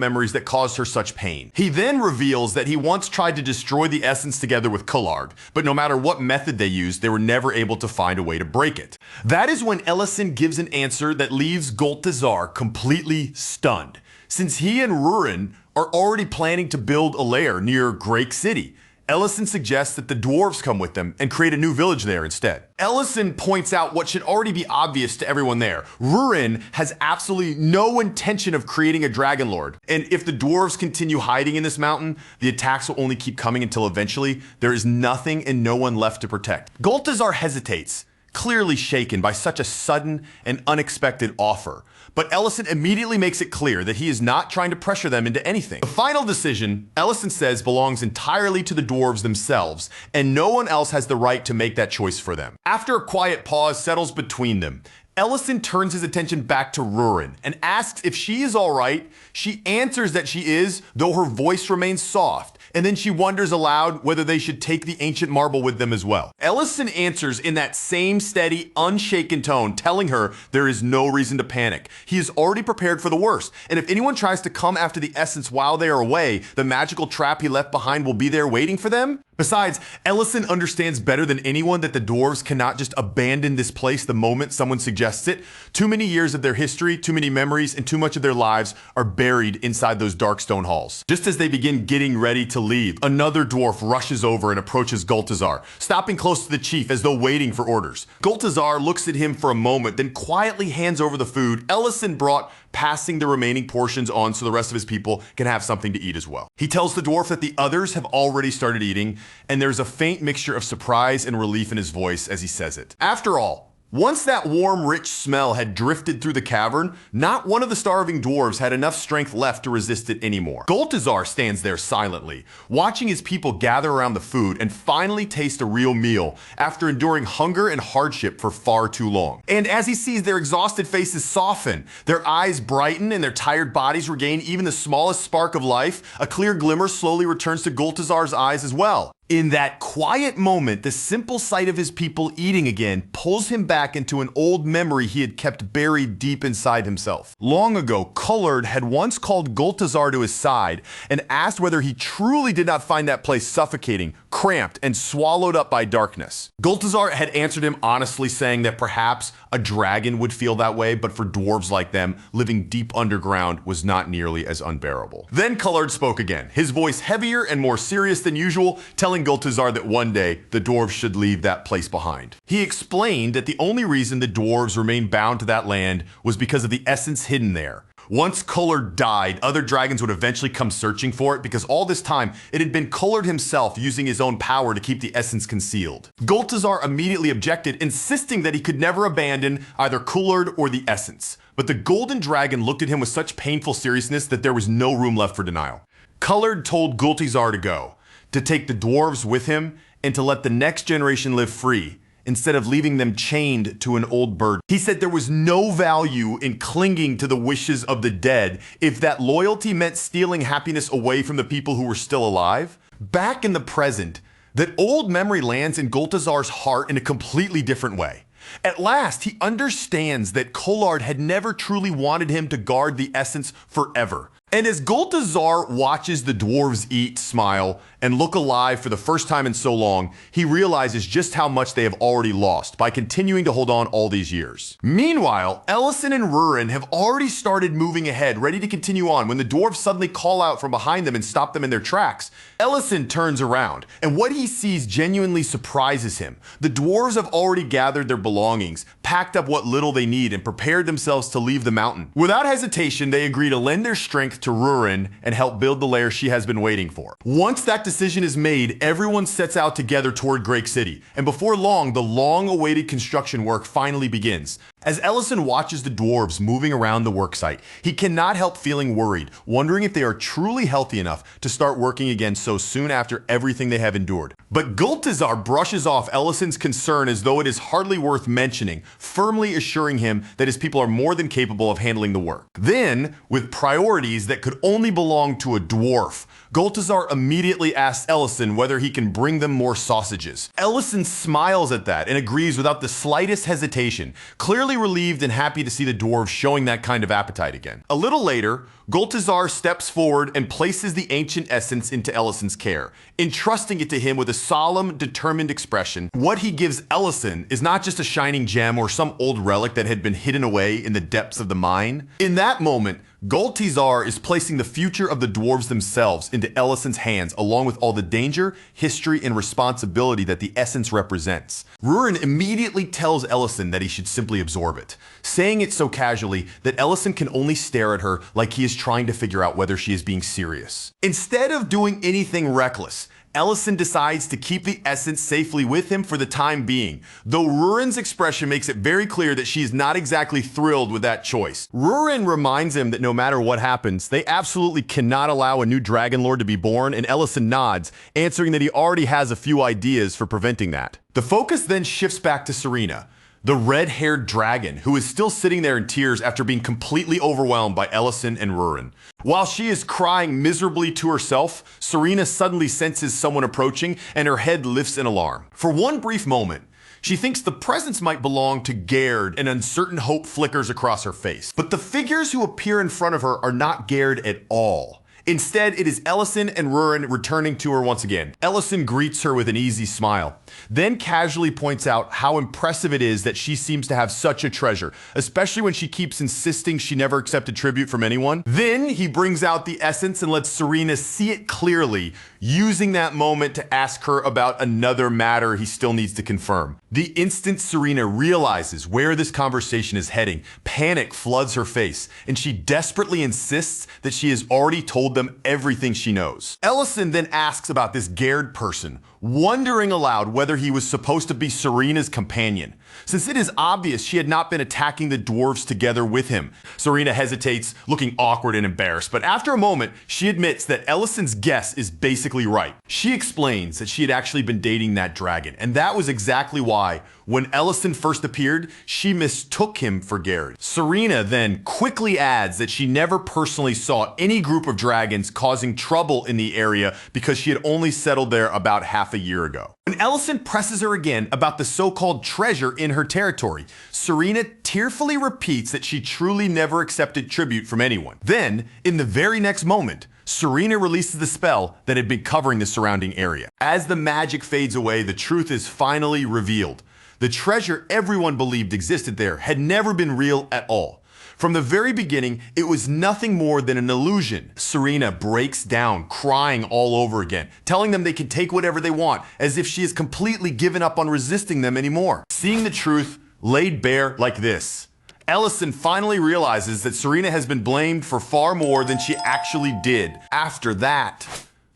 memories that caused her such pain. He then reveals that he once tried to destroy the essence together with Colored, but no matter what method they used, they were never able to find a way to break it. That is when Ellison gives an answer that leaves Goltazar completely stunned, since he and Rurin are already planning to build a lair near Grake City. Ellison suggests that the dwarves come with them and create a new village there instead. Ellison points out what should already be obvious to everyone there. Rurin has absolutely no intention of creating a Dragon Lord, and if the dwarves continue hiding in this mountain, the attacks will only keep coming until eventually there is nothing and no one left to protect. Goltazar hesitates, clearly shaken by such a sudden and unexpected offer. But Ellison immediately makes it clear that he is not trying to pressure them into anything. The final decision, Ellison says, belongs entirely to the dwarves themselves, and no one else has the right to make that choice for them. After a quiet pause settles between them, Ellison turns his attention back to Rurin and asks if she is all right. She answers that she is, though her voice remains soft. and then she wonders aloud whether they should take the ancient marble with them as well. Ellison answers in that same steady, unshaken tone, telling her there is no reason to panic. He is already prepared for the worst, and if anyone tries to come after the essence while they are away, the magical trap he left behind will be there waiting for them. Besides, Ellison understands better than anyone that the dwarves cannot just abandon this place the moment someone suggests it. Too many years of their history, too many memories, and too much of their lives are buried inside those dark stone halls. Just as they begin getting ready to leave, another dwarf rushes over and approaches Gultazar, stopping close to the chief as though waiting for orders. Gultazar looks at him for a moment, then quietly hands over the food Ellison brought, passing the remaining portions on so the rest of his people can have something to eat as well. He tells the dwarf that the others have already started eating, and there's a faint mixture of surprise and relief in his voice as he says it. After all, once that warm, rich smell had drifted through the cavern, not one of the starving dwarves had enough strength left to resist it anymore. Gultazar stands there silently, watching his people gather around the food and finally taste a real meal after enduring hunger and hardship for far too long. And as he sees their exhausted faces soften, their eyes brighten, and their tired bodies regain even the smallest spark of life, a clear glimmer slowly returns to Gultazar's eyes as well. In that quiet moment, the simple sight of his people eating again pulls him back into an old memory he had kept buried deep inside himself. Long ago, Cullard had once called Gultazar to his side and asked whether he truly did not find that place suffocating, cramped, and swallowed up by darkness. Gultazar had answered him honestly, saying that perhaps a dragon would feel that way, but for dwarves like them, living deep underground was not nearly as unbearable. Then Cullard spoke again, his voice heavier and more serious than usual, telling Gultazar that one day the dwarves should leave that place behind. He explained that the only reason the dwarves remained bound to that land was because of the essence hidden there. Once Cullard died, other dragons would eventually come searching for it because all this time it had been Cullard himself using his own power to keep the essence concealed. Gultazar immediately objected, insisting that he could never abandon either Cullard or the essence. But the golden dragon looked at him with such painful seriousness that there was no room left for denial. Cullard told Gultazar to go, to take the dwarves with him, and to let the next generation live free, instead of leaving them chained to an old bird. He said there was no value in clinging to the wishes of the dead if that loyalty meant stealing happiness away from the people who were still alive. Back in the present, that old memory lands in Gultazar's heart in a completely different way. At last, he understands that Cullard had never truly wanted him to guard the essence forever. And as Gultazar watches the dwarves eat, smile, and look alive for the first time in so long, he realizes just how much they have already lost by continuing to hold on all these years. Meanwhile, Ellison and Rurin have already started moving ahead, ready to continue on, when the dwarves suddenly call out from behind them and stop them in their tracks. Ellison turns around, and what he sees genuinely surprises him. The dwarves have already gathered their belongings, packed up what little they need, and prepared themselves to leave the mountain. Without hesitation, they agree to lend their strength to Rurin and help build the lair she has been waiting for. Once that decision is made, everyone sets out together toward Great City, and before long, the long-awaited construction work finally begins. As Ellison watches the dwarves moving around the worksite, he cannot help feeling worried, wondering if they are truly healthy enough to start working again so soon after everything they have endured. But Gultazar brushes off Ellison's concern as though it is hardly worth mentioning, firmly assuring him that his people are more than capable of handling the work. Then, with priorities that could only belong to a dwarf, Gultazar immediately asks Ellison whether he can bring them more sausages. Ellison smiles at that and agrees without the slightest hesitation, clearly relieved and happy to see the dwarves showing that kind of appetite again. A little later, Gultazar steps forward and places the ancient essence into Ellison's care, entrusting it to him with a solemn, determined expression. What he gives Ellison is not just a shining gem or some old relic that had been hidden away in the depths of the mine. In that moment, Gultazar is placing the future of the dwarves themselves into Ellison's hands, along with all the danger, history, and responsibility that the essence represents. Rurin immediately tells Ellison that he should simply absorb it, saying it so casually that Ellison can only stare at her like he is trying to figure out whether she is being serious. Instead of doing anything reckless, Ellison decides to keep the essence safely with him for the time being, though Rurin's expression makes it very clear that she is not exactly thrilled with that choice. Rurin reminds him that no matter what happens, they absolutely cannot allow a new Dragon Lord to be born, and Ellison nods, answering that he already has a few ideas for preventing that. The focus then shifts back to Serena. the red-haired dragon, who is still sitting there in tears after being completely overwhelmed by Ellison and Rurin. While she is crying miserably to herself, Serena suddenly senses someone approaching and her head lifts in alarm. For one brief moment, she thinks the presence might belong to Gerd, and uncertain hope flickers across her face. But the figures who appear in front of her are not Gerd at all. Instead, it is Ellison and Rurin returning to her once again. Ellison greets her with an easy smile, then casually points out how impressive it is that she seems to have such a treasure, especially when she keeps insisting she never accepted tribute from anyone. Then he brings out the essence and lets Serena see it clearly, using that moment to ask her about another matter he still needs to confirm. The instant Serena realizes where this conversation is heading, panic floods her face, and she desperately insists that she has already told them everything she knows. Ellison then asks about this Gerd person, wondering aloud whether he was supposed to be Serena's companion, since it is obvious she had not been attacking the dwarves together with him. Serena hesitates, looking awkward and embarrassed, but after a moment, she admits that Ellison's guess is basically right. She explains that she had actually been dating that dragon, and that was exactly why, when Ellison first appeared, she mistook him for Gerd. Serena then quickly adds that she never personally saw any group of dragons causing trouble in the area because she had only settled there about half a year ago. When Ellison presses her again about the so-called treasure in her territory, Serena tearfully repeats that she truly never accepted tribute from anyone. Then, in the very next moment, Serena releases the spell that had been covering the surrounding area. As the magic fades away, the truth is finally revealed. The treasure everyone believed existed there had never been real at all. From the very beginning, it was nothing more than an illusion. Serena breaks down, crying all over again, telling them they can take whatever they want, as if she has completely given up on resisting them anymore. Seeing the truth laid bare like this, Ellison finally realizes that Serena has been blamed for far more than she actually did. After that,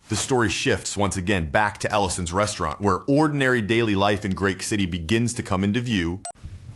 the story shifts once again back to Ellison's restaurant, where ordinary daily life in Great City begins to come into view.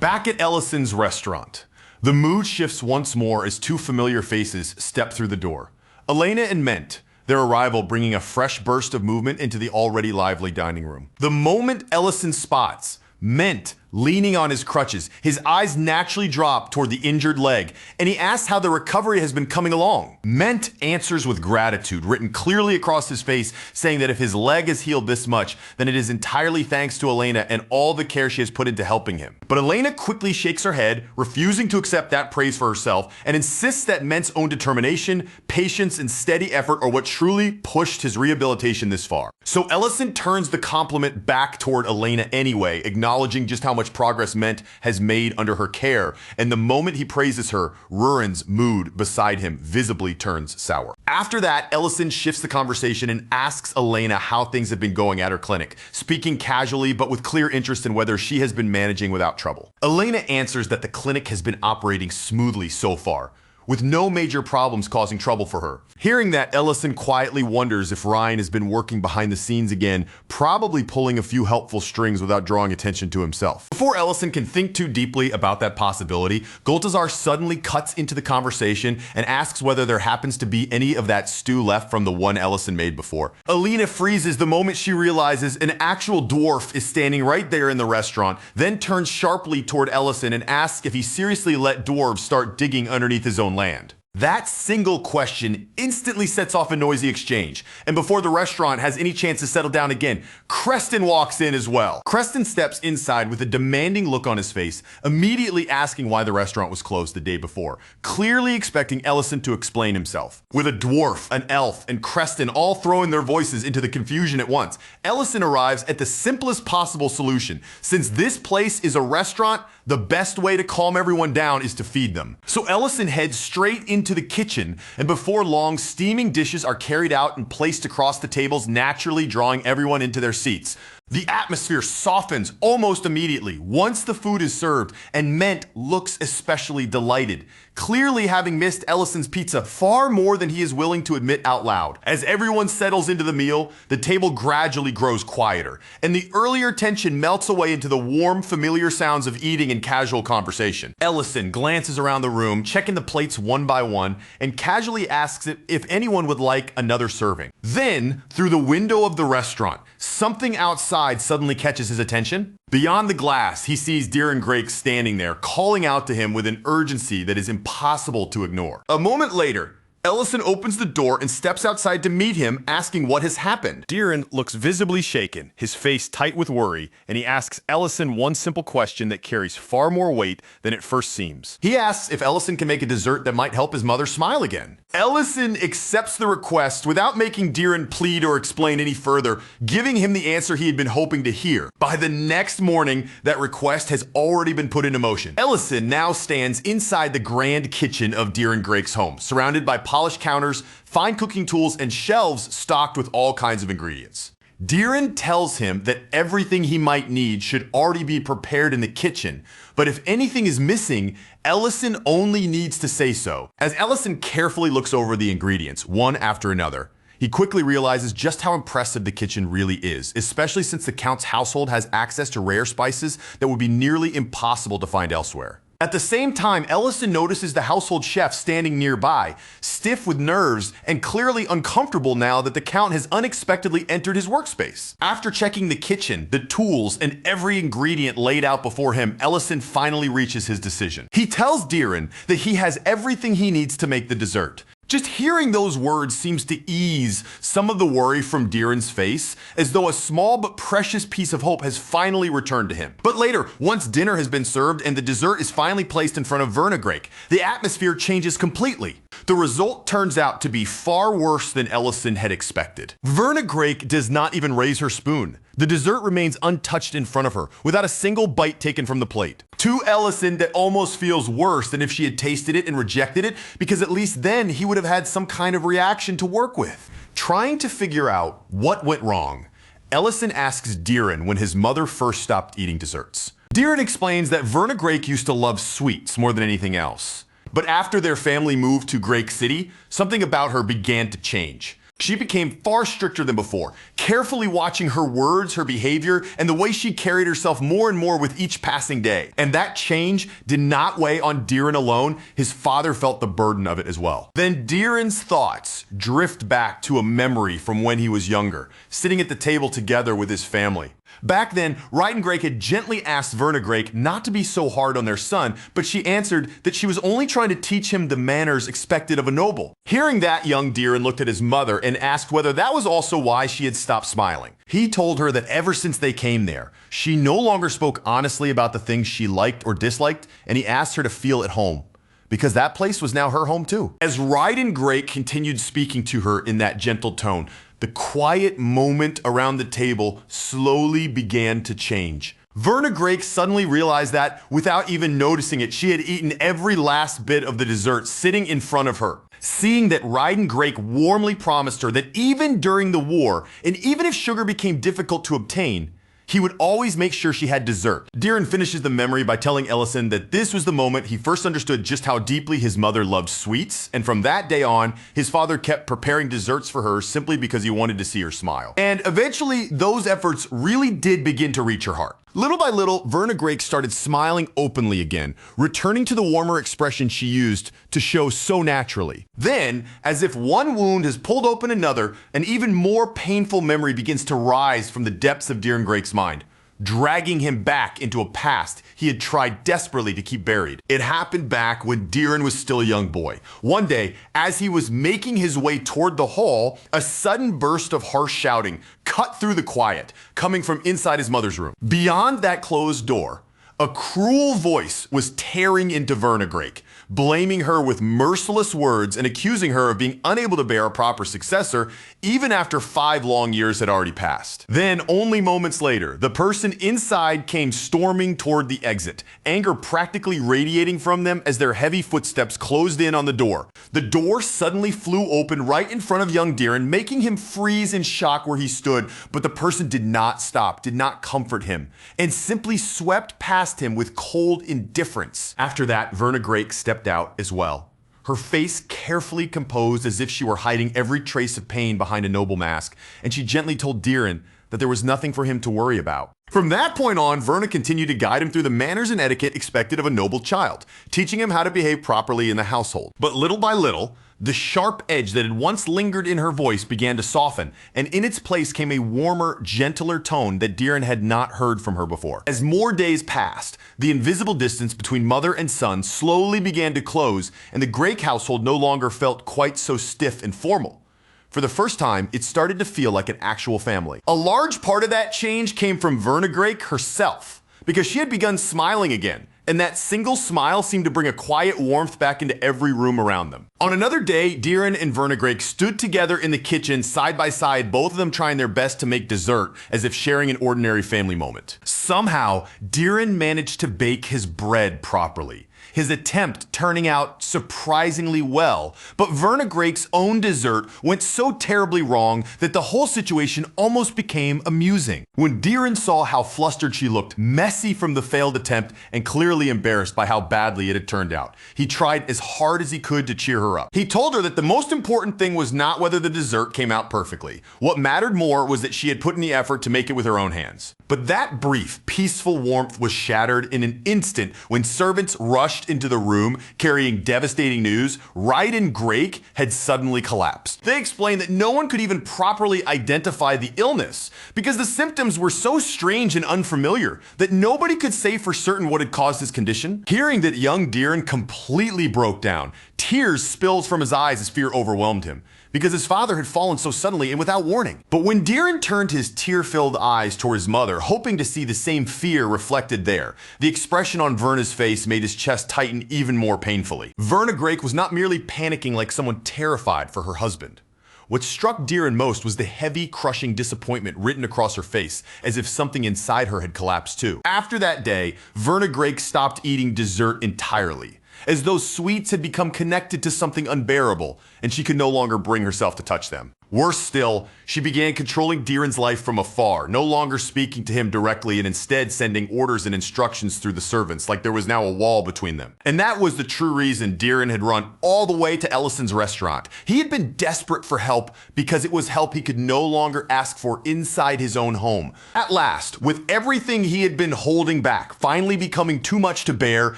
Back at Ellison's restaurant, the mood shifts once more as two familiar faces step through the door. Elena and Ment, their arrival bringing a fresh burst of movement into the already lively dining room. The moment Ellison spots Ment leaning on his crutches, his eyes naturally drop toward the injured leg, and he asks how the recovery has been coming along. Ment answers with gratitude, written clearly across his face, saying that if his leg has healed this much, then it is entirely thanks to Elena and all the care she has put into helping him. But Elena quickly shakes her head, refusing to accept that praise for herself, and insists that Ment's own determination, patience, and steady effort are what truly pushed his rehabilitation this far. So Ellison turns the compliment back toward Elena anyway, acknowledging just how much progress Ment has made under her care, and the moment he praises her, Rurin's mood beside him visibly turns sour. After that, Ellison shifts the conversation and asks Elena how things have been going at her clinic, speaking casually but with clear interest in whether she has been managing without trouble. Elena answers that the clinic has been operating smoothly so far, with no major problems causing trouble for her. Hearing that, Ellison quietly wonders if Ryan has been working behind the scenes again, probably pulling a few helpful strings without drawing attention to himself. Before Ellison can think too deeply about that possibility, Goltazar suddenly cuts into the conversation and asks whether there happens to be any of that stew left from the one Ellison made before. Elena freezes the moment she realizes an actual dwarf is standing right there in the restaurant, then turns sharply toward Ellison and asks if he seriously let dwarves start digging underneath his own land. That single question instantly sets off a noisy exchange, and before the restaurant has any chance to settle down again, Creston walks in as well. Creston steps inside with a demanding look on his face, immediately asking why the restaurant was closed the day before, clearly expecting Ellison to explain himself. With a dwarf, an elf, and Creston all throwing their voices into the confusion at once, Ellison arrives at the simplest possible solution. Since this place is a restaurant, the best way to calm everyone down is to feed them. So Ellison heads straight into the kitchen, and before long, steaming dishes are carried out and placed across the tables, naturally drawing everyone into their seats. The atmosphere softens almost immediately once the food is served, and Ment looks especially delighted, clearly having missed Ellison's pizza far more than he is willing to admit out loud. As everyone settles into the meal, the table gradually grows quieter, and the earlier tension melts away into the warm, familiar sounds of eating and casual conversation. Ellison glances around the room, checking the plates one by one, and casually asks if anyone would like another serving. Then, through the window of the restaurant, something outside outside suddenly catches his attention. Beyond the glass, he sees Diren Grake standing there, calling out to him with an urgency that is impossible to ignore. A moment later, Ellison opens the door and steps outside to meet him, asking what has happened. Diren looks visibly shaken, his face tight with worry, and he asks Ellison one simple question that carries far more weight than it first seems. He asks if Ellison can make a dessert that might help his mother smile again. Ellison accepts the request without making Diren plead or explain any further, giving him the answer he had been hoping to hear. By the next morning, that request has already been put into motion. Ellison now stands inside the grand kitchen of Diren Grake's home, surrounded by polished counters, fine cooking tools, and shelves stocked with all kinds of ingredients. Diren tells him that everything he might need should already be prepared in the kitchen, but if anything is missing, Ellison only needs to say so. As Ellison carefully looks over the ingredients, one after another, he quickly realizes just how impressive the kitchen really is, especially since the Count's household has access to rare spices that would be nearly impossible to find elsewhere. At the same time, Ellison notices the household chef standing nearby, stiff with nerves and clearly uncomfortable now that the Count has unexpectedly entered his workspace. After checking the kitchen, the tools, and every ingredient laid out before him, Ellison finally reaches his decision. He tells Diren that he has everything he needs to make the dessert. Just hearing those words seems to ease some of the worry from Diren's face, as though a small but precious piece of hope has finally returned to him. But later, once dinner has been served and the dessert is finally placed in front of Verna Grake, the atmosphere changes completely. The result turns out to be far worse than Ellison had expected. Verna Grake does not even raise her spoon. The dessert remains untouched in front of her, without a single bite taken from the plate. To Ellison, that almost feels worse than if she had tasted it and rejected it, because at least then he would have had some kind of reaction to work with. Trying to figure out what went wrong, Ellison asks Diren when his mother first stopped eating desserts. Diren explains that Verna Grake used to love sweets more than anything else. But after their family moved to Grake City, something about her began to change. She became far stricter than before, carefully watching her words, her behavior, and the way she carried herself more and more with each passing day. And that change did not weigh on Diren alone, his father felt the burden of it as well. Then Diren's thoughts drift back to a memory from when he was younger, sitting at the table together with his family. Back then, Ryden Grake had gently asked Verna Grake not to be so hard on their son, but she answered that she was only trying to teach him the manners expected of a noble. Hearing that, young Diren looked at his mother and asked whether that was also why she had stopped smiling. He told her that ever since they came there, she no longer spoke honestly about the things she liked or disliked, and he asked her to feel at home, because that place was now her home too. As Ryden Grake continued speaking to her in that gentle tone, the quiet moment around the table slowly began to change. Verna Grake suddenly realized that, without even noticing it, she had eaten every last bit of the dessert sitting in front of her. Seeing that Ryden Grake warmly promised her that even during the war, and even if sugar became difficult to obtain, he would always make sure she had dessert. Diren finishes the memory by telling Ellison that this was the moment he first understood just how deeply his mother loved sweets, and from that day on, his father kept preparing desserts for her simply because he wanted to see her smile. And eventually, those efforts really did begin to reach her heart. Little by little, Verna Grake started smiling openly again, returning to the warmer expression she used to show so naturally. Then, as if one wound has pulled open another, an even more painful memory begins to rise from the depths of Diren Grake's mind, dragging him back into a past he had tried desperately to keep buried. It happened back when Diren was still a young boy. One day, as he was making his way toward the hall, a sudden burst of harsh shouting cut through the quiet, coming from inside his mother's room. Beyond that closed door, a cruel voice was tearing into Verna Grake, blaming her with merciless words and accusing her of being unable to bear a proper successor even after 5 long years had already passed. Then, only moments later, the person inside came storming toward the exit, anger practically radiating from them as their heavy footsteps closed in on the door. The door suddenly flew open right in front of young Diren, making him freeze in shock where he stood, but the person did not stop, did not comfort him, and simply swept past him with cold indifference. After that, Verna Grake stepped out as well, her face carefully composed as if she were hiding every trace of pain behind a noble mask, and she gently told Diren that there was nothing for him to worry about. From that point on, Verna continued to guide him through the manners and etiquette expected of a noble child, teaching him how to behave properly in the household. But little by little, The sharp edge that had once lingered in her voice began to soften, and in its place came a warmer, gentler tone that Diren had not heard from her before. As more days passed, the invisible distance between mother and son slowly began to close, and the Grake household no longer felt quite so stiff and formal. For the first time, it started to feel like an actual family. A large part of that change came from Verna Grake herself, because she had begun smiling again, and that single smile seemed to bring a quiet warmth back into every room around them. On another day, Diren and Verna Grake stood together in the kitchen side by side, both of them trying their best to make dessert as if sharing an ordinary family moment. Somehow, Diren managed to bake his bread properly, his attempt turning out surprisingly well, but Verna Grake's own dessert went so terribly wrong that the whole situation almost became amusing. When Diren saw how flustered she looked, messy from the failed attempt and clearly embarrassed by how badly it had turned out, he tried as hard as he could to cheer her up. He told her that the most important thing was not whether the dessert came out perfectly. What mattered more was that she had put in the effort to make it with her own hands. But that brief, peaceful warmth was shattered in an instant when servants rushed into the room carrying devastating news. Ryden Grake had suddenly collapsed. They explained that no one could even properly identify the illness because the symptoms were so strange and unfamiliar that nobody could say for certain what had caused his condition. Hearing that, young Diren completely broke down. Tears spilled from his eyes as fear overwhelmed him, because his father had fallen so suddenly and without warning. But when Diren turned his tear-filled eyes toward his mother, hoping to see the same fear reflected there, the expression on Verna's face made his chest tighten even more painfully. Verna Grake was not merely panicking like someone terrified for her husband. What struck Diren most was the heavy, crushing disappointment written across her face, as if something inside her had collapsed too. After that day, Verna Grake stopped eating dessert entirely, as though sweets had become connected to something unbearable, and she could no longer bring herself to touch them. Worse still, she began controlling Diren's life from afar, no longer speaking to him directly and instead sending orders and instructions through the servants, like there was now a wall between them. And that was the true reason Diren had run all the way to Ellison's restaurant. He had been desperate for help because it was help he could no longer ask for inside his own home. At last, with everything he had been holding back finally becoming too much to bear,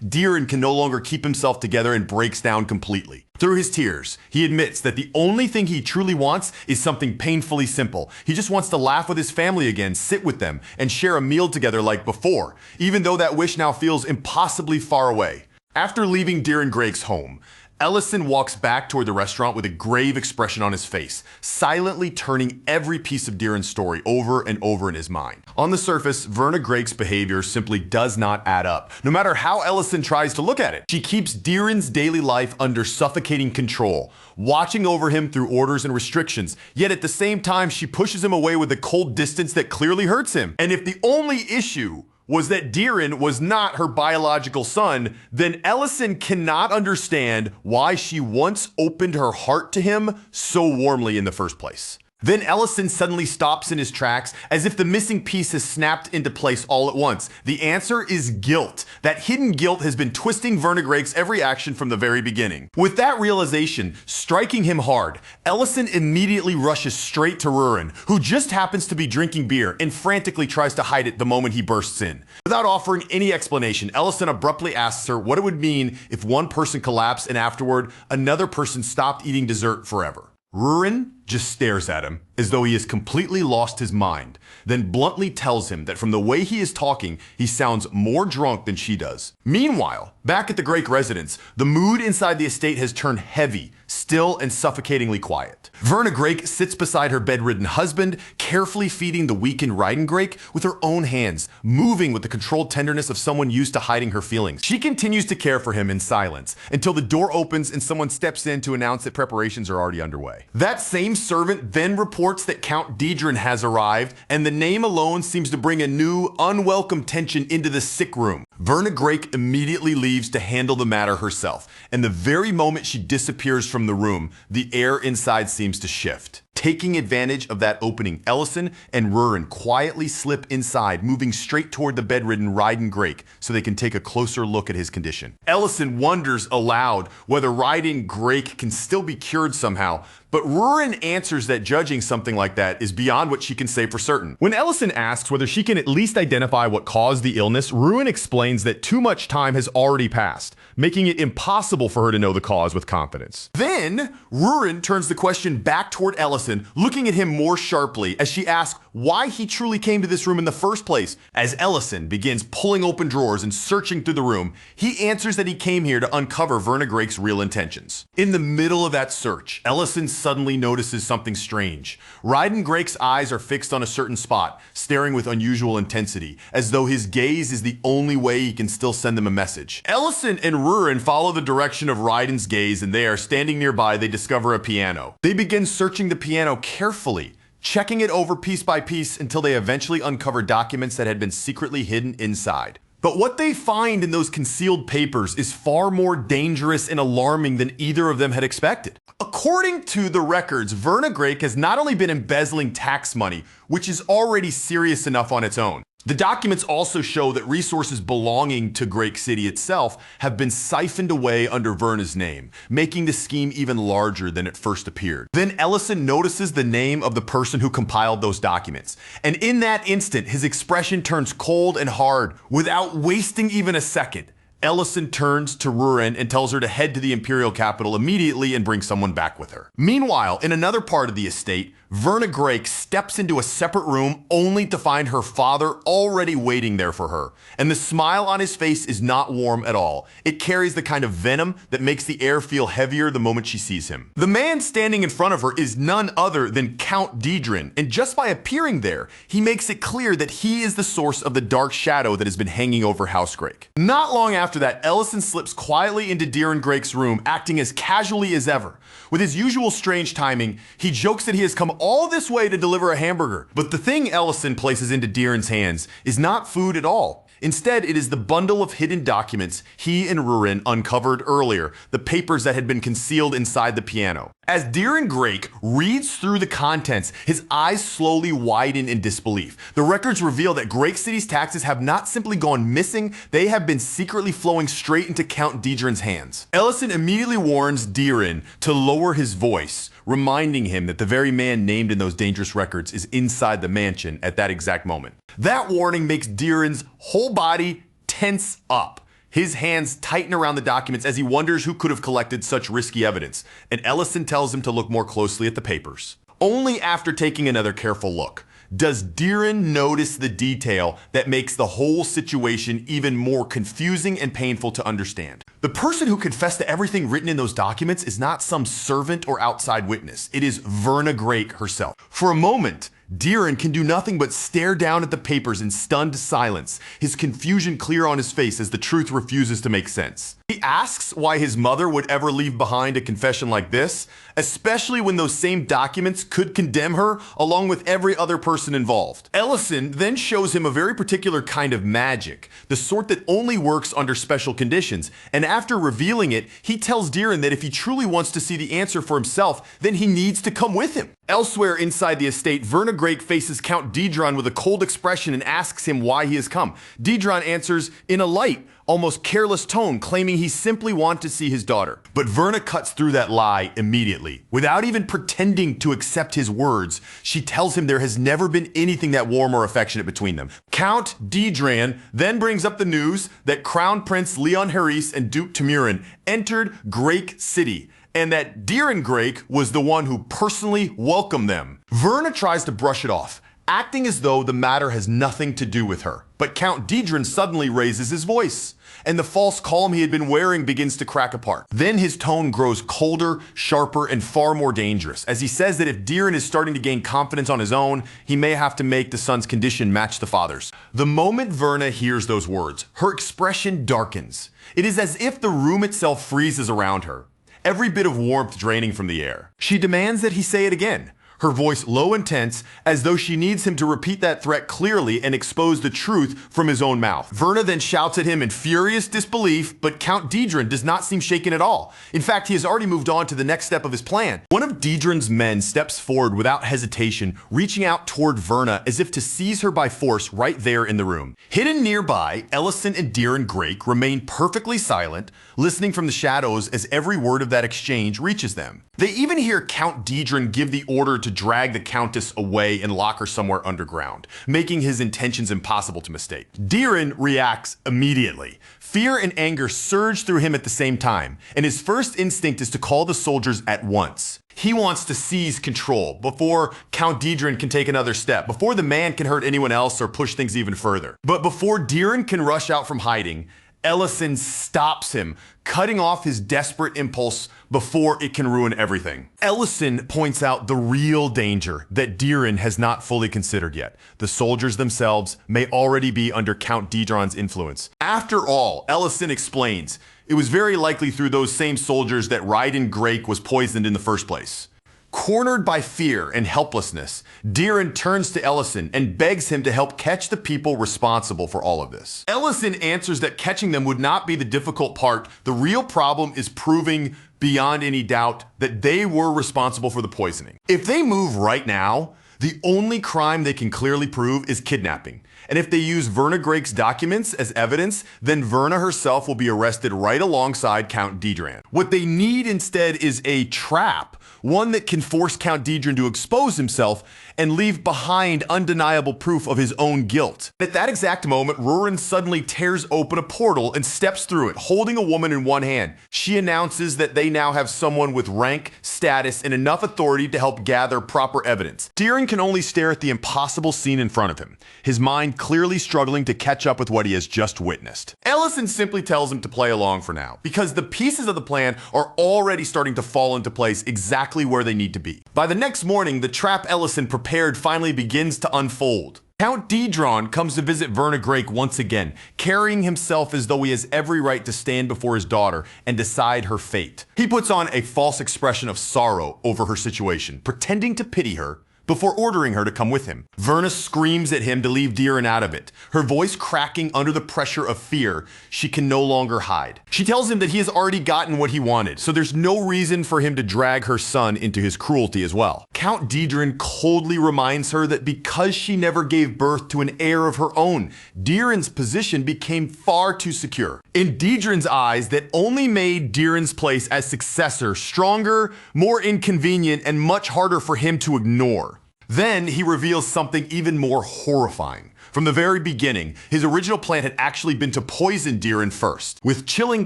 Diren can no longer keep himself together and breaks down completely. Through his tears, he admits that the only thing he truly wants is something painfully simple. He just wants to laugh with his family again, sit with them, and share a meal together like before, even though that wish now feels impossibly far away. After leaving Diren Grake's home, Ellison walks back toward the restaurant with a grave expression on his face, silently turning every piece of Diren's story over and over in his mind. On the surface, Verna Grake's behavior simply does not add up, no matter how Ellison tries to look at it. She keeps Diren's daily life under suffocating control, watching over him through orders and restrictions, yet at the same time she pushes him away with a cold distance that clearly hurts him. And if the only issue was that Diren was not her biological son, then Ellison cannot understand why she once opened her heart to him so warmly in the first place. Then Ellison suddenly stops in his tracks as if the missing piece has snapped into place all at once. The answer is guilt. That hidden guilt has been twisting Verna Grake's every action from the very beginning. With that realization striking him hard, Ellison immediately rushes straight to Rurin, who just happens to be drinking beer and frantically tries to hide it the moment he bursts in. Without offering any explanation, Ellison abruptly asks her what it would mean if one person collapsed and afterward another person stopped eating dessert forever. Rurin just stares at him as though he has completely lost his mind, then bluntly tells him that from the way he is talking, he sounds more drunk than she does. Meanwhile, back at the Grake residence, the mood inside the estate has turned heavy, still and suffocatingly quiet. Verna Grake sits beside her bedridden husband, carefully feeding the weakened Ryden Grake with her own hands, moving with the controlled tenderness of someone used to hiding her feelings. She continues to care for him in silence until the door opens and someone steps in to announce that preparations are already underway. That same servant then reports that Count Diedren has arrived, and the name alone seems to bring a new, unwelcome tension into the sick room. Verna Grake immediately leaves to handle the matter herself, and the very moment she disappears from the room, the air inside seems to shift. Taking advantage of that opening, Ellison and Rurin quietly slip inside, moving straight toward the bedridden Ryden Grake so they can take a closer look at his condition. Ellison wonders aloud whether Ryden Grake can still be cured somehow, but Rurin answers that judging something like that is beyond what she can say for certain. When Ellison asks whether she can at least identify what caused the illness, Rurin explains explains that too much time has already passed, making it impossible for her to know the cause with confidence. Then, Rurin turns the question back toward Ellison, looking at him more sharply as she asks why he truly came to this room in the first place. As Ellison begins pulling open drawers and searching through the room, he answers that he came here to uncover Verna Grake's real intentions. In the middle of that search, Ellison suddenly notices something strange. Ryden Grake's eyes are fixed on a certain spot, staring with unusual intensity, as though his gaze is the only way he can still send them a message. Ellison and Rurin follow the direction of Ryden's gaze, and there, standing nearby, they discover a piano. They begin searching the piano carefully, checking it over piece by piece until they eventually uncover documents that had been secretly hidden inside. But what they find in those concealed papers is far more dangerous and alarming than either of them had expected. According to the records, Verna Grake has not only been embezzling tax money, which is already serious enough on its own. The documents also show that resources belonging to Grake City itself have been siphoned away under Verna's name, making the scheme even larger than it first appeared. Then Ellison notices the name of the person who compiled those documents, and in that instant, his expression turns cold and hard. Without wasting even a second, Ellison turns to Rurin and tells her to head to the Imperial capital immediately and bring someone back with her. Meanwhile, in another part of the estate, Verna Grake steps into a separate room only to find her father already waiting there for her. And the smile on his face is not warm at all. It carries the kind of venom that makes the air feel heavier the moment she sees him. The man standing in front of her is none other than Count Dedran, and just by appearing there, he makes it clear that he is the source of the dark shadow that has been hanging over House Grake. Not long after that, Ellison slips quietly into Deeren Grake's room, acting as casually as ever. With his usual strange timing, he jokes that he has come all this way to deliver a hamburger. But the thing Ellison places into Deeran's hands is not food at all. Instead, it is the bundle of hidden documents he and Rurin uncovered earlier, the papers that had been concealed inside the piano. As Deeren Grake reads through the contents, his eyes slowly widen in disbelief. The records reveal that Grake City's taxes have not simply gone missing, they have been secretly flowing straight into Count Dedran's hands. Ellison immediately warns Deeren to lower his voice, reminding him that the very man named in those dangerous records is inside the mansion at that exact moment. That warning makes Deeren's whole body tense up. His hands tighten around the documents as he wonders who could have collected such risky evidence, and Ellison tells him to look more closely at the papers. Only after taking another careful look does Deeren notice the detail that makes the whole situation even more confusing and painful to understand. The person who confessed to everything written in those documents is not some servant or outside witness. It is Verna Grake herself. For a moment, Deeren can do nothing but stare down at the papers in stunned silence, his confusion clear on his face as the truth refuses to make sense. He asks why his mother would ever leave behind a confession like this, especially when those same documents could condemn her along with every other person involved. Ellison then shows him a very particular kind of magic, the sort that only works under special conditions, and after revealing it, he tells Deeren that if he truly wants to see the answer for himself, then he needs to come with him. Elsewhere inside the estate, Verna Grake faces Count Dedran with a cold expression and asks him why he has come. Dedran answers in a light, almost careless tone, claiming he simply wants to see his daughter. But Verna cuts through that lie immediately. Without even pretending to accept his words, she tells him there has never been anything that warm or affectionate between them. Count Dedran then brings up the news that Crown Prince Leon Harris and Duke Temurin entered Grake City, and that Deeren Grake was the one who personally welcomed them. Verna tries to brush it off, acting as though the matter has nothing to do with her. But Count Dedran suddenly raises his voice, and the false calm he had been wearing begins to crack apart. Then his tone grows colder, sharper, and far more dangerous, as he says that if Deeren is starting to gain confidence on his own, he may have to make the son's condition match the father's. The moment Verna hears those words, her expression darkens. It is as if the room itself freezes around her, every bit of warmth draining from the air. She demands that he say it again, her voice low and tense, as though she needs him to repeat that threat clearly and expose the truth from his own mouth. Verna then shouts at him in furious disbelief, but Count Dedran does not seem shaken at all. In fact, he has already moved on to the next step of his plan. One of Dedran's men steps forward without hesitation, reaching out toward Verna as if to seize her by force right there in the room. Hidden nearby, Ellison and Deeren Grake remain perfectly silent, listening from the shadows as every word of that exchange reaches them. They even hear Count Dedran give the order to drag the Countess away and lock her somewhere underground, making his intentions impossible to mistake. Diren reacts immediately. Fear and anger surge through him at the same time, and his first instinct is to call the soldiers at once. He wants to seize control before Count Diren can take another step, before the man can hurt anyone else or push things even further. But before Diren can rush out from hiding, Ellison stops him, cutting off his desperate impulse before it can ruin everything. Ellison points out the real danger that Diren has not fully considered yet. The soldiers themselves may already be under Count Diren's influence. After all, Ellison explains, it was very likely through those same soldiers that Raiden Grake was poisoned in the first place. Cornered by fear and helplessness, Diren turns to Ellison and begs him to help catch the people responsible for all of this. Ellison answers that catching them would not be the difficult part. The real problem is proving beyond any doubt that they were responsible for the poisoning. If they move right now, the only crime they can clearly prove is kidnapping. And if they use Verna Grake's documents as evidence, then Verna herself will be arrested right alongside Count Diren. What they need instead is a trap, one that can force Count Diren to expose himself and leave behind undeniable proof of his own guilt. At that exact moment, Rurin suddenly tears open a portal and steps through it, holding a woman in one hand. She announces that they now have someone with rank, status, and enough authority to help gather proper evidence. Diren can only stare at the impossible scene in front of him, his mind clearly struggling to catch up with what he has just witnessed. Ellison simply tells him to play along for now, because the pieces of the plan are already starting to fall into place exactly where they need to be. By the next morning, the trap Ellison prepared finally begins to unfold. Count Diren comes to visit Verna Grake once again, carrying himself as though he has every right to stand before his daughter and decide her fate. He puts on a false expression of sorrow over her situation, pretending to pity her, before ordering her to come with him. Verna screams at him to leave Diren out of it, her voice cracking under the pressure of fear she can no longer hide. She tells him that he has already gotten what he wanted, so there's no reason for him to drag her son into his cruelty as well. Count Diren coldly reminds her that because she never gave birth to an heir of her own, Diren's position became far too secure. In Diren's eyes, that only made Diren's place as successor stronger, more inconvenient, and much harder for him to ignore. Then he reveals something even more horrifying. From the very beginning, his original plan had actually been to poison Diren first. With chilling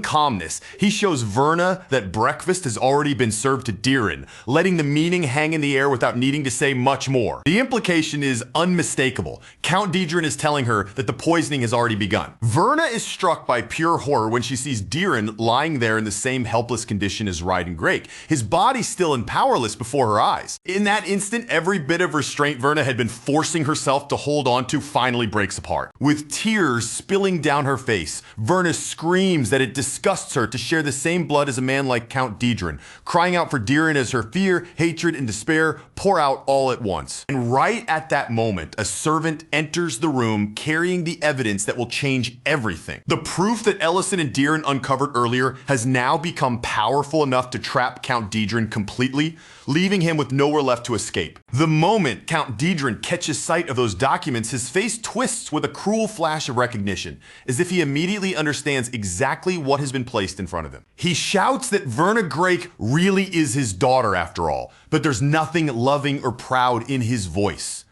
calmness, he shows Verna that breakfast has already been served to Diren, letting the meaning hang in the air without needing to say much more. The implication is unmistakable. Count Diren is telling her that the poisoning has already begun. Verna is struck by pure horror when she sees Diren lying there in the same helpless condition as Raiden Grake, his body still and powerless before her eyes. In that instant, every bit of restraint Verna had been forcing herself to hold on to finally breaks apart. With tears spilling down her face, Verna screams that it disgusts her to share the same blood as a man like Count Diren, crying out for Diren as her fear, hatred, and despair pour out all at once. And right at that moment, a servant enters the room carrying the evidence that will change everything. The proof that Ellison and Diren uncovered earlier has now become powerful enough to trap Count Diren completely, leaving him with nowhere left to escape. The moment Count Diren catches sight of those documents, his face twists with a cruel flash of recognition, as if he immediately understands exactly what has been placed in front of him. He shouts that Verna Grake really is his daughter after all, but there's nothing loving or proud in his voice.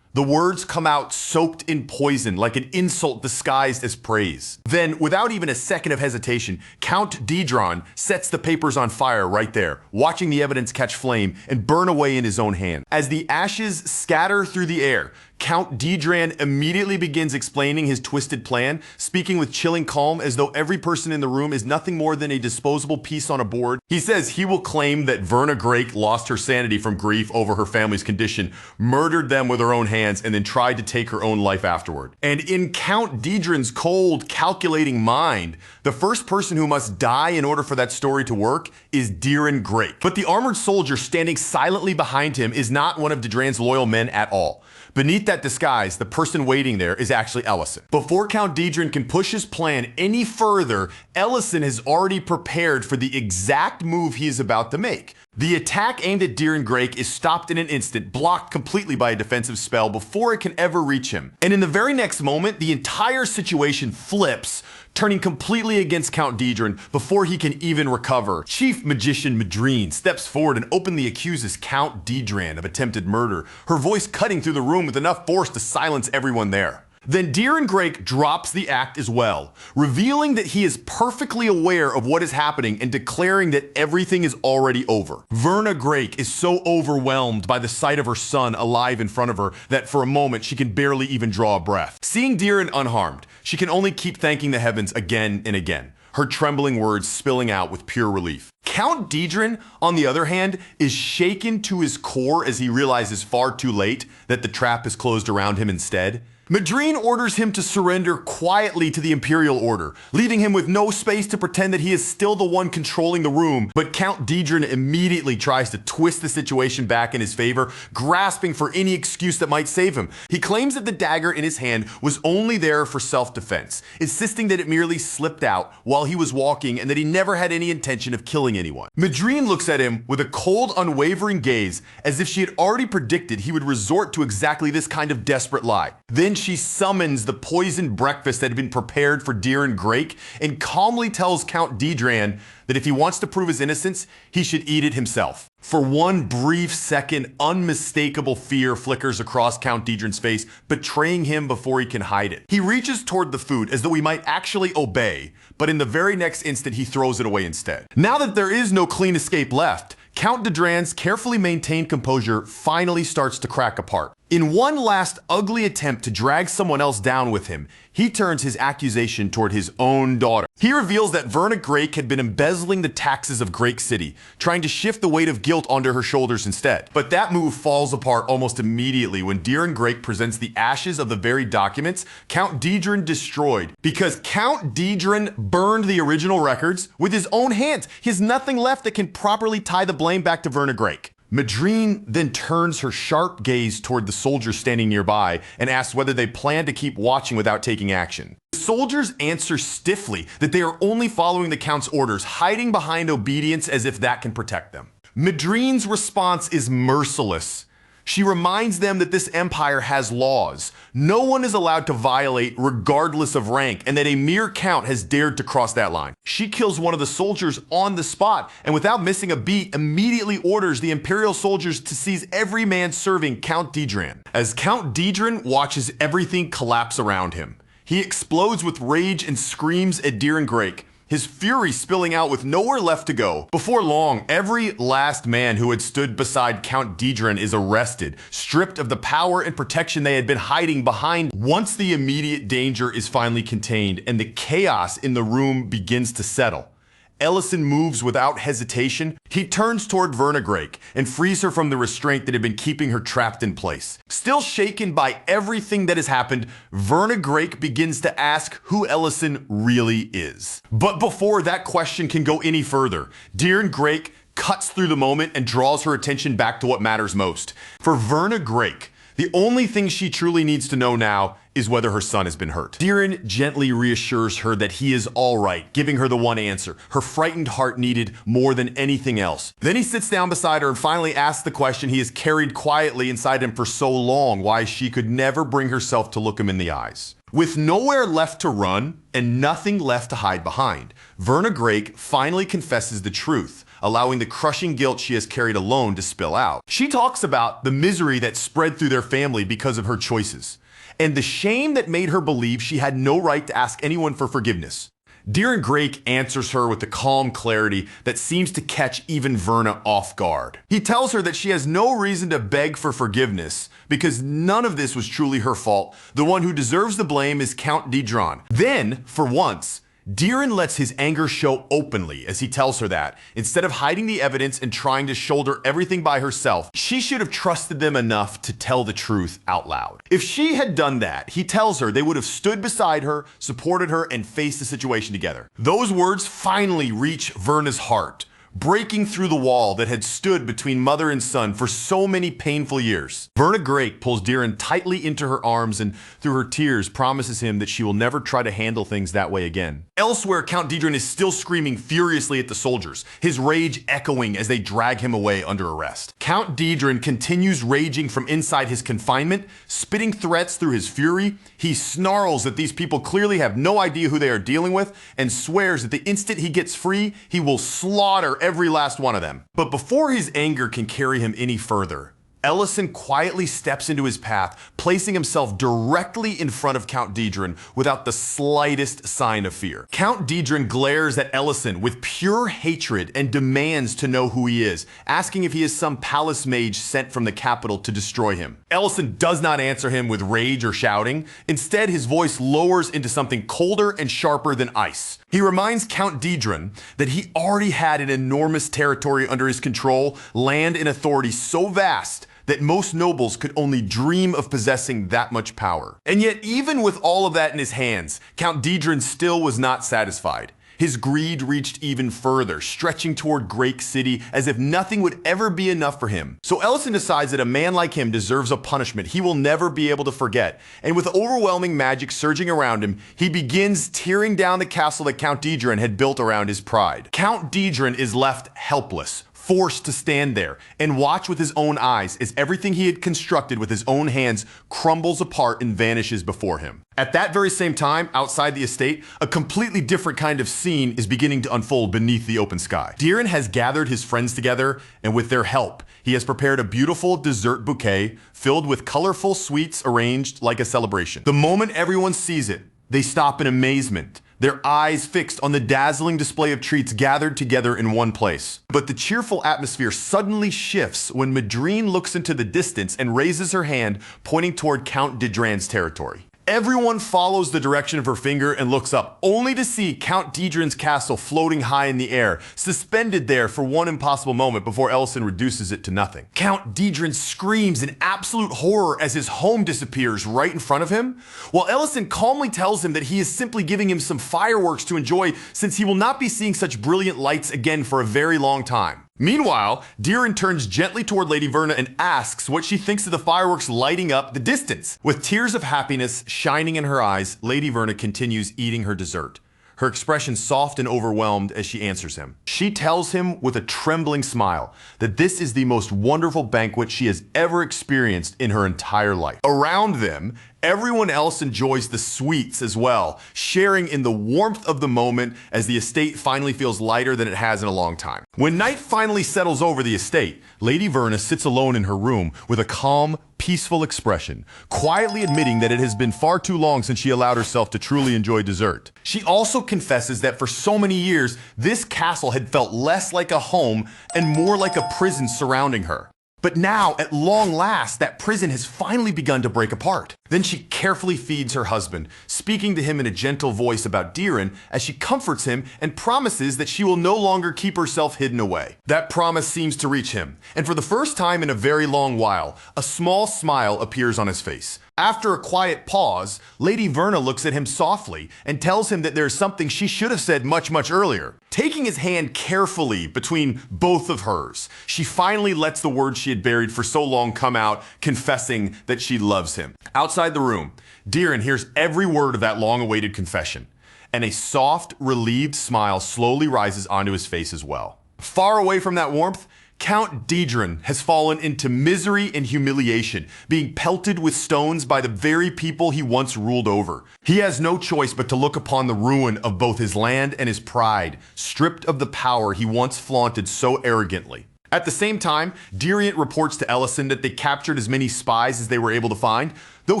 The words come out soaked in poison, like an insult disguised as praise. Then, without even a second of hesitation, Count Diren sets the papers on fire right there, watching the evidence catch flame and burn away in his own hand. As the ashes scatter through the air, Count Diren immediately begins explaining his twisted plan, speaking with chilling calm as though every person in the room is nothing more than a disposable piece on a board. He says he will claim that Verna Grake lost her sanity from grief over her family's condition, murdered them with her own hands, and then tried to take her own life afterward. And in Count Diren's cold, calculating mind, the first person who must die in order for that story to work is Diren Grake. But the armored soldier standing silently behind him is not one of Diren's loyal men at all. Beneath that disguise, the person waiting there is actually Ellison. Before Count Diren can push his plan any further, Ellison has already prepared for the exact move he is about to make. The attack aimed at Deer and Grake is stopped in an instant, blocked completely by a defensive spell before it can ever reach him. And in the very next moment, the entire situation flips, turning completely against Count Dedran before he can even recover. Chief Magician Madrine steps forward and openly accuses Count Dedran of attempted murder, her voice cutting through the room with enough force to silence everyone there. Then Deer and Grake drops the act as well, revealing that he is perfectly aware of what is happening and declaring that everything is already over. Verna Grake is so overwhelmed by the sight of her son alive in front of her that for a moment she can barely even draw a breath. Seeing Deeren unharmed, she can only keep thanking the heavens again and again, her trembling words spilling out with pure relief. Count Dedran, on the other hand, is shaken to his core as he realizes far too late that the trap is closed around him instead. Madrine orders him to surrender quietly to the Imperial Order, leaving him with no space to pretend that he is still the one controlling the room, but Count Dedran immediately tries to twist the situation back in his favor, grasping for any excuse that might save him. He claims that the dagger in his hand was only there for self-defense, insisting that it merely slipped out while he was walking and that he never had any intention of killing anyone. Madrine looks at him with a cold, unwavering gaze, as if she had already predicted he would resort to exactly this kind of desperate lie. Then she summons the poisoned breakfast that had been prepared for Deer and Grake and calmly tells Count Dedran that if he wants to prove his innocence, he should eat it himself. For one brief second, unmistakable fear flickers across Count Dedran's face, betraying him before he can hide it. He reaches toward the food as though he might actually obey, but in the very next instant he throws it away instead. Now that there is no clean escape left, Count Dedran's carefully maintained composure finally starts to crack apart. In one last ugly attempt to drag someone else down with him, he turns his accusation toward his own daughter. He reveals that Verna Grake had been embezzling the taxes of Grake City, trying to shift the weight of guilt onto her shoulders instead. But that move falls apart almost immediately when Deer and Grake presents the ashes of the very documents Count Dedran destroyed. Because Count Dedran burned the original records with his own hands. He has nothing left that can properly tie the blame back to Verna Grake. Madrine then turns her sharp gaze toward the soldiers standing nearby and asks whether they plan to keep watching without taking action. The soldiers answer stiffly that they are only following the Count's orders, hiding behind obedience as if that can protect them. Madrine's response is merciless. She reminds them that this empire has laws. No one is allowed to violate regardless of rank, and that a mere count has dared to cross that line. She kills one of the soldiers on the spot, and without missing a beat, immediately orders the Imperial soldiers to seize every man serving Count Dedran. As Count Dedran watches everything collapse around him, he explodes with rage and screams at Deer and Grake, his fury spilling out with nowhere left to go. Before long, every last man who had stood beside Count Dedran is arrested, stripped of the power and protection they had been hiding behind. Once the immediate danger is finally contained and the chaos in the room begins to settle, Ellison moves without hesitation. He turns toward Verna Grake and frees her from the restraint that had been keeping her trapped in place. Still shaken by everything that has happened, Verna Grake begins to ask who Ellison really is. But before that question can go any further, Deer and Grake cuts through the moment and draws her attention back to what matters most. For Verna Grake, the only thing she truly needs to know now is whether her son has been hurt. Deeren gently reassures her that he is all right, giving her the one answer her frightened heart needed more than anything else. Then he sits down beside her and finally asks the question he has carried quietly inside him for so long, why she could never bring herself to look him in the eyes. With nowhere left to run and nothing left to hide behind, Verna Grake finally confesses the truth, allowing the crushing guilt she has carried alone to spill out. She talks about the misery that spread through their family because of her choices, and the shame that made her believe she had no right to ask anyone for forgiveness. Deer and Grake answers her with a calm clarity that seems to catch even Verna off guard. He tells her that she has no reason to beg for forgiveness because none of this was truly her fault. The one who deserves the blame is Count Dedran. Then, for once, Deeren lets his anger show openly as he tells her that, instead of hiding the evidence and trying to shoulder everything by herself, she should have trusted them enough to tell the truth out loud. If she had done that, he tells her they would have stood beside her, supported her, and faced the situation together. Those words finally reach Verna's heart, breaking through the wall that had stood between mother and son for so many painful years. Verna Drake pulls Diren tightly into her arms and through her tears promises him that she will never try to handle things that way again. Elsewhere, Count Diren is still screaming furiously at the soldiers, his rage echoing as they drag him away under arrest. Count Diren continues raging from inside his confinement, spitting threats through his fury. He snarls that these people clearly have no idea who they are dealing with and swears that the instant he gets free, he will slaughter every last one of them. But before his anger can carry him any further, Ellison quietly steps into his path, placing himself directly in front of Count Diren without the slightest sign of fear. Count Diren glares at Ellison with pure hatred and demands to know who he is, asking if he is some palace mage sent from the capital to destroy him. Ellison does not answer him with rage or shouting. Instead, his voice lowers into something colder and sharper than ice. He reminds Count Diren that he already had an enormous territory under his control, land and authority so vast that most nobles could only dream of possessing that much power. And yet, even with all of that in his hands, Count Diren still was not satisfied. His greed reached even further, stretching toward Drake City as if nothing would ever be enough for him. So Ellison decides that a man like him deserves a punishment he will never be able to forget. And with overwhelming magic surging around him, he begins tearing down the castle that Count Diren had built around his pride. Count Diren is left helpless, forced to stand there and watch with his own eyes as everything he had constructed with his own hands crumbles apart and vanishes before him. At that very same time, outside the estate, a completely different kind of scene is beginning to unfold beneath the open sky. Diren has gathered his friends together, and with their help, he has prepared a beautiful dessert bouquet filled with colorful sweets arranged like a celebration. The moment everyone sees it, they stop in amazement, their eyes fixed on the dazzling display of treats gathered together in one place. But the cheerful atmosphere suddenly shifts when Madrine looks into the distance and raises her hand, pointing toward Count Diren's territory. Everyone follows the direction of her finger and looks up, only to see Count Diren's castle floating high in the air, suspended there for one impossible moment before Ellison reduces it to nothing. Count Diren screams in absolute horror as his home disappears right in front of him, while Ellison calmly tells him that he is simply giving him some fireworks to enjoy since he will not be seeing such brilliant lights again for a very long time. Meanwhile, Diren turns gently toward Lady Verna and asks what she thinks of the fireworks lighting up the distance. With tears of happiness shining in her eyes, Lady Verna continues eating her dessert, her expression soft and overwhelmed as she answers him. She tells him with a trembling smile that this is the most wonderful banquet she has ever experienced in her entire life. Around them, everyone else enjoys the sweets as well, sharing in the warmth of the moment as the estate finally feels lighter than it has in a long time. When night finally settles over the estate, Lady Verna sits alone in her room with a calm, peaceful expression, quietly admitting that it has been far too long since she allowed herself to truly enjoy dessert. She also confesses that for so many years, this castle had felt less like a home and more like a prison surrounding her. But now, at long last, that prison has finally begun to break apart. Then she carefully feeds her husband, speaking to him in a gentle voice about Diren as she comforts him and promises that she will no longer keep herself hidden away. That promise seems to reach him, and for the first time in a very long while, a small smile appears on his face. After a quiet pause, Lady Verna looks at him softly and tells him that there is something she should have said much earlier. Taking his hand carefully between both of hers, she finally lets the words she had buried for so long come out, confessing that she loves him. Outside the room, Diren hears every word of that long-awaited confession, and a soft, relieved smile slowly rises onto his face as well. Far away from that warmth, Count Diren has fallen into misery and humiliation, being pelted with stones by the very people he once ruled over. He has no choice but to look upon the ruin of both his land and his pride, stripped of the power he once flaunted so arrogantly. At the same time, Diren reports to Ellison that they captured as many spies as they were able to find, though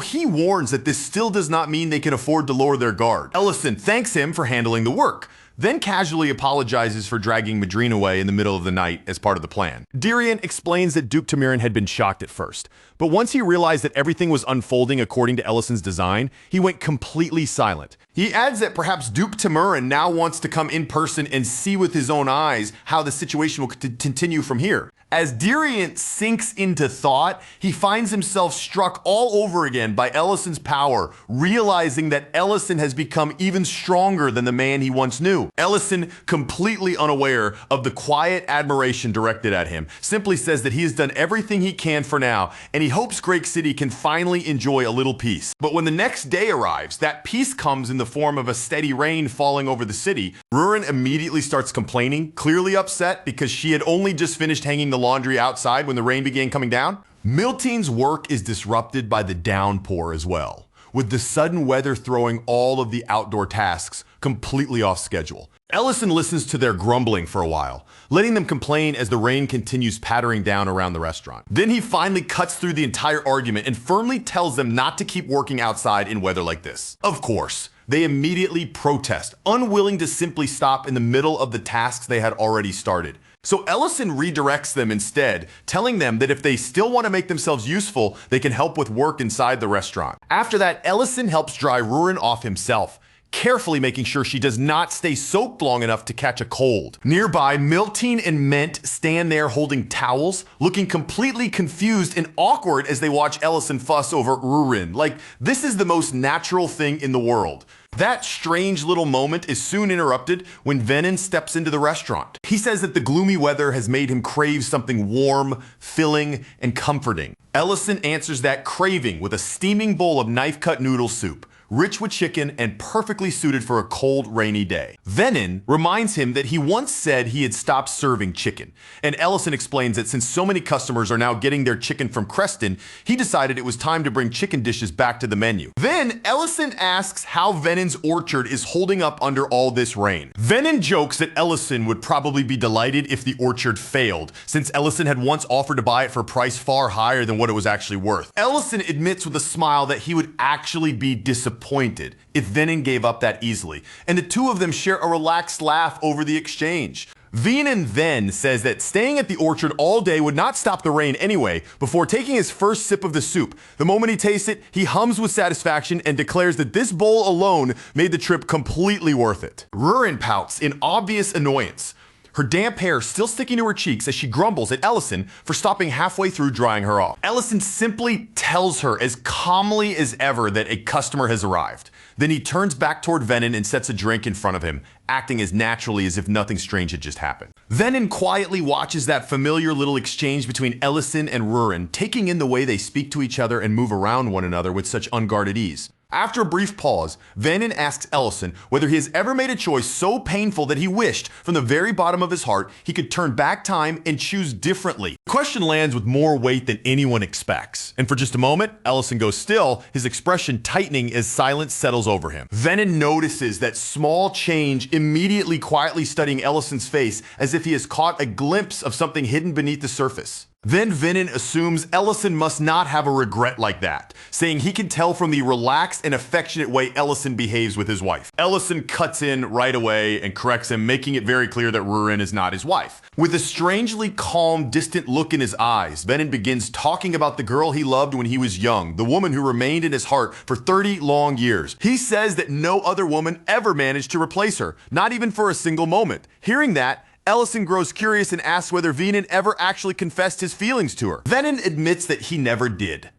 he warns that this still does not mean they can afford to lower their guard. Ellison thanks him for handling the work, then casually apologizes for dragging Madrine away in the middle of the night as part of the plan. Diren explains that Duke Tamirin had been shocked at first, but once he realized that everything was unfolding according to Ellison's design, he went completely silent. He adds that perhaps Duke Tamirin now wants to come in person and see with his own eyes how the situation will continue from here. As Diriant sinks into thought, he finds himself struck all over again by Ellison's power, realizing that Ellison has become even stronger than the man he once knew. Ellison, completely unaware of the quiet admiration directed at him, simply says that he has done everything he can for now, and he hopes Great City can finally enjoy a little peace. But when the next day arrives, that peace comes in the form of a steady rain falling over the city. Rurin immediately starts complaining, clearly upset because she had only just finished hanging the laundry outside when the rain began coming down. Milteen's work is disrupted by the downpour as well, with the sudden weather throwing all of the outdoor tasks completely off schedule. Ellison listens to their grumbling for a while, letting them complain as the rain continues pattering down around the restaurant. Then he finally cuts through the entire argument and firmly tells them not to keep working outside in weather like this. Of course, they immediately protest, unwilling to simply stop in the middle of the tasks they had already started. So Ellison redirects them instead, telling them that if they still want to make themselves useful, they can help with work inside the restaurant. After that, Ellison helps dry Rurin off himself, carefully making sure she does not stay soaked long enough to catch a cold. Nearby, Milteen and Ment stand there holding towels, looking completely confused and awkward as they watch Ellison fuss over Rurin. Like, this is the most natural thing in the world. That strange little moment is soon interrupted when Venin steps into the restaurant. He says that the gloomy weather has made him crave something warm, filling, and comforting. Ellison answers that craving with a steaming bowl of knife-cut noodle soup, rich with chicken and perfectly suited for a cold, rainy day. Venin reminds him that he once said he had stopped serving chicken, and Ellison explains that since so many customers are now getting their chicken from Creston, he decided it was time to bring chicken dishes back to the menu. Then Ellison asks how Venin's orchard is holding up under all this rain. Venin jokes that Ellison would probably be delighted if the orchard failed, since Ellison had once offered to buy it for a price far higher than what it was actually worth. Ellison admits with a smile that he would actually be disappointed if Venin gave up that easily, and the two of them share a relaxed laugh over the exchange. Venin then says that staying at the orchard all day would not stop the rain anyway, before taking his first sip of the soup. The moment he tastes it, he hums with satisfaction and declares that this bowl alone made the trip completely worth it. Rurin pouts in obvious annoyance, her damp hair still sticking to her cheeks as she grumbles at Ellison for stopping halfway through drying her off. Ellison simply tells her as calmly as ever that a customer has arrived. Then he turns back toward Venin and sets a drink in front of him, acting as naturally as if nothing strange had just happened. Venin quietly watches that familiar little exchange between Ellison and Rurin, taking in the way they speak to each other and move around one another with such unguarded ease. After a brief pause, Venin asks Ellison whether he has ever made a choice so painful that he wished, from the very bottom of his heart, he could turn back time and choose differently. The question lands with more weight than anyone expects, and for just a moment, Ellison goes still, his expression tightening as silence settles over him. Venin notices that small change, immediately quietly studying Ellison's face as if he has caught a glimpse of something hidden beneath the surface. Then Venin assumes Ellison must not have a regret like that, saying he can tell from the relaxed and affectionate way Ellison behaves with his wife. Ellison cuts in right away and corrects him, making it very clear that Rurin is not his wife. With a strangely calm, distant look in his eyes, Venin begins talking about the girl he loved when he was young, the woman who remained in his heart for 30 long years. He says that no other woman ever managed to replace her, not even for a single moment. Hearing that, Ellison grows curious and asks whether Venin ever actually confessed his feelings to her. Venin admits that he never did.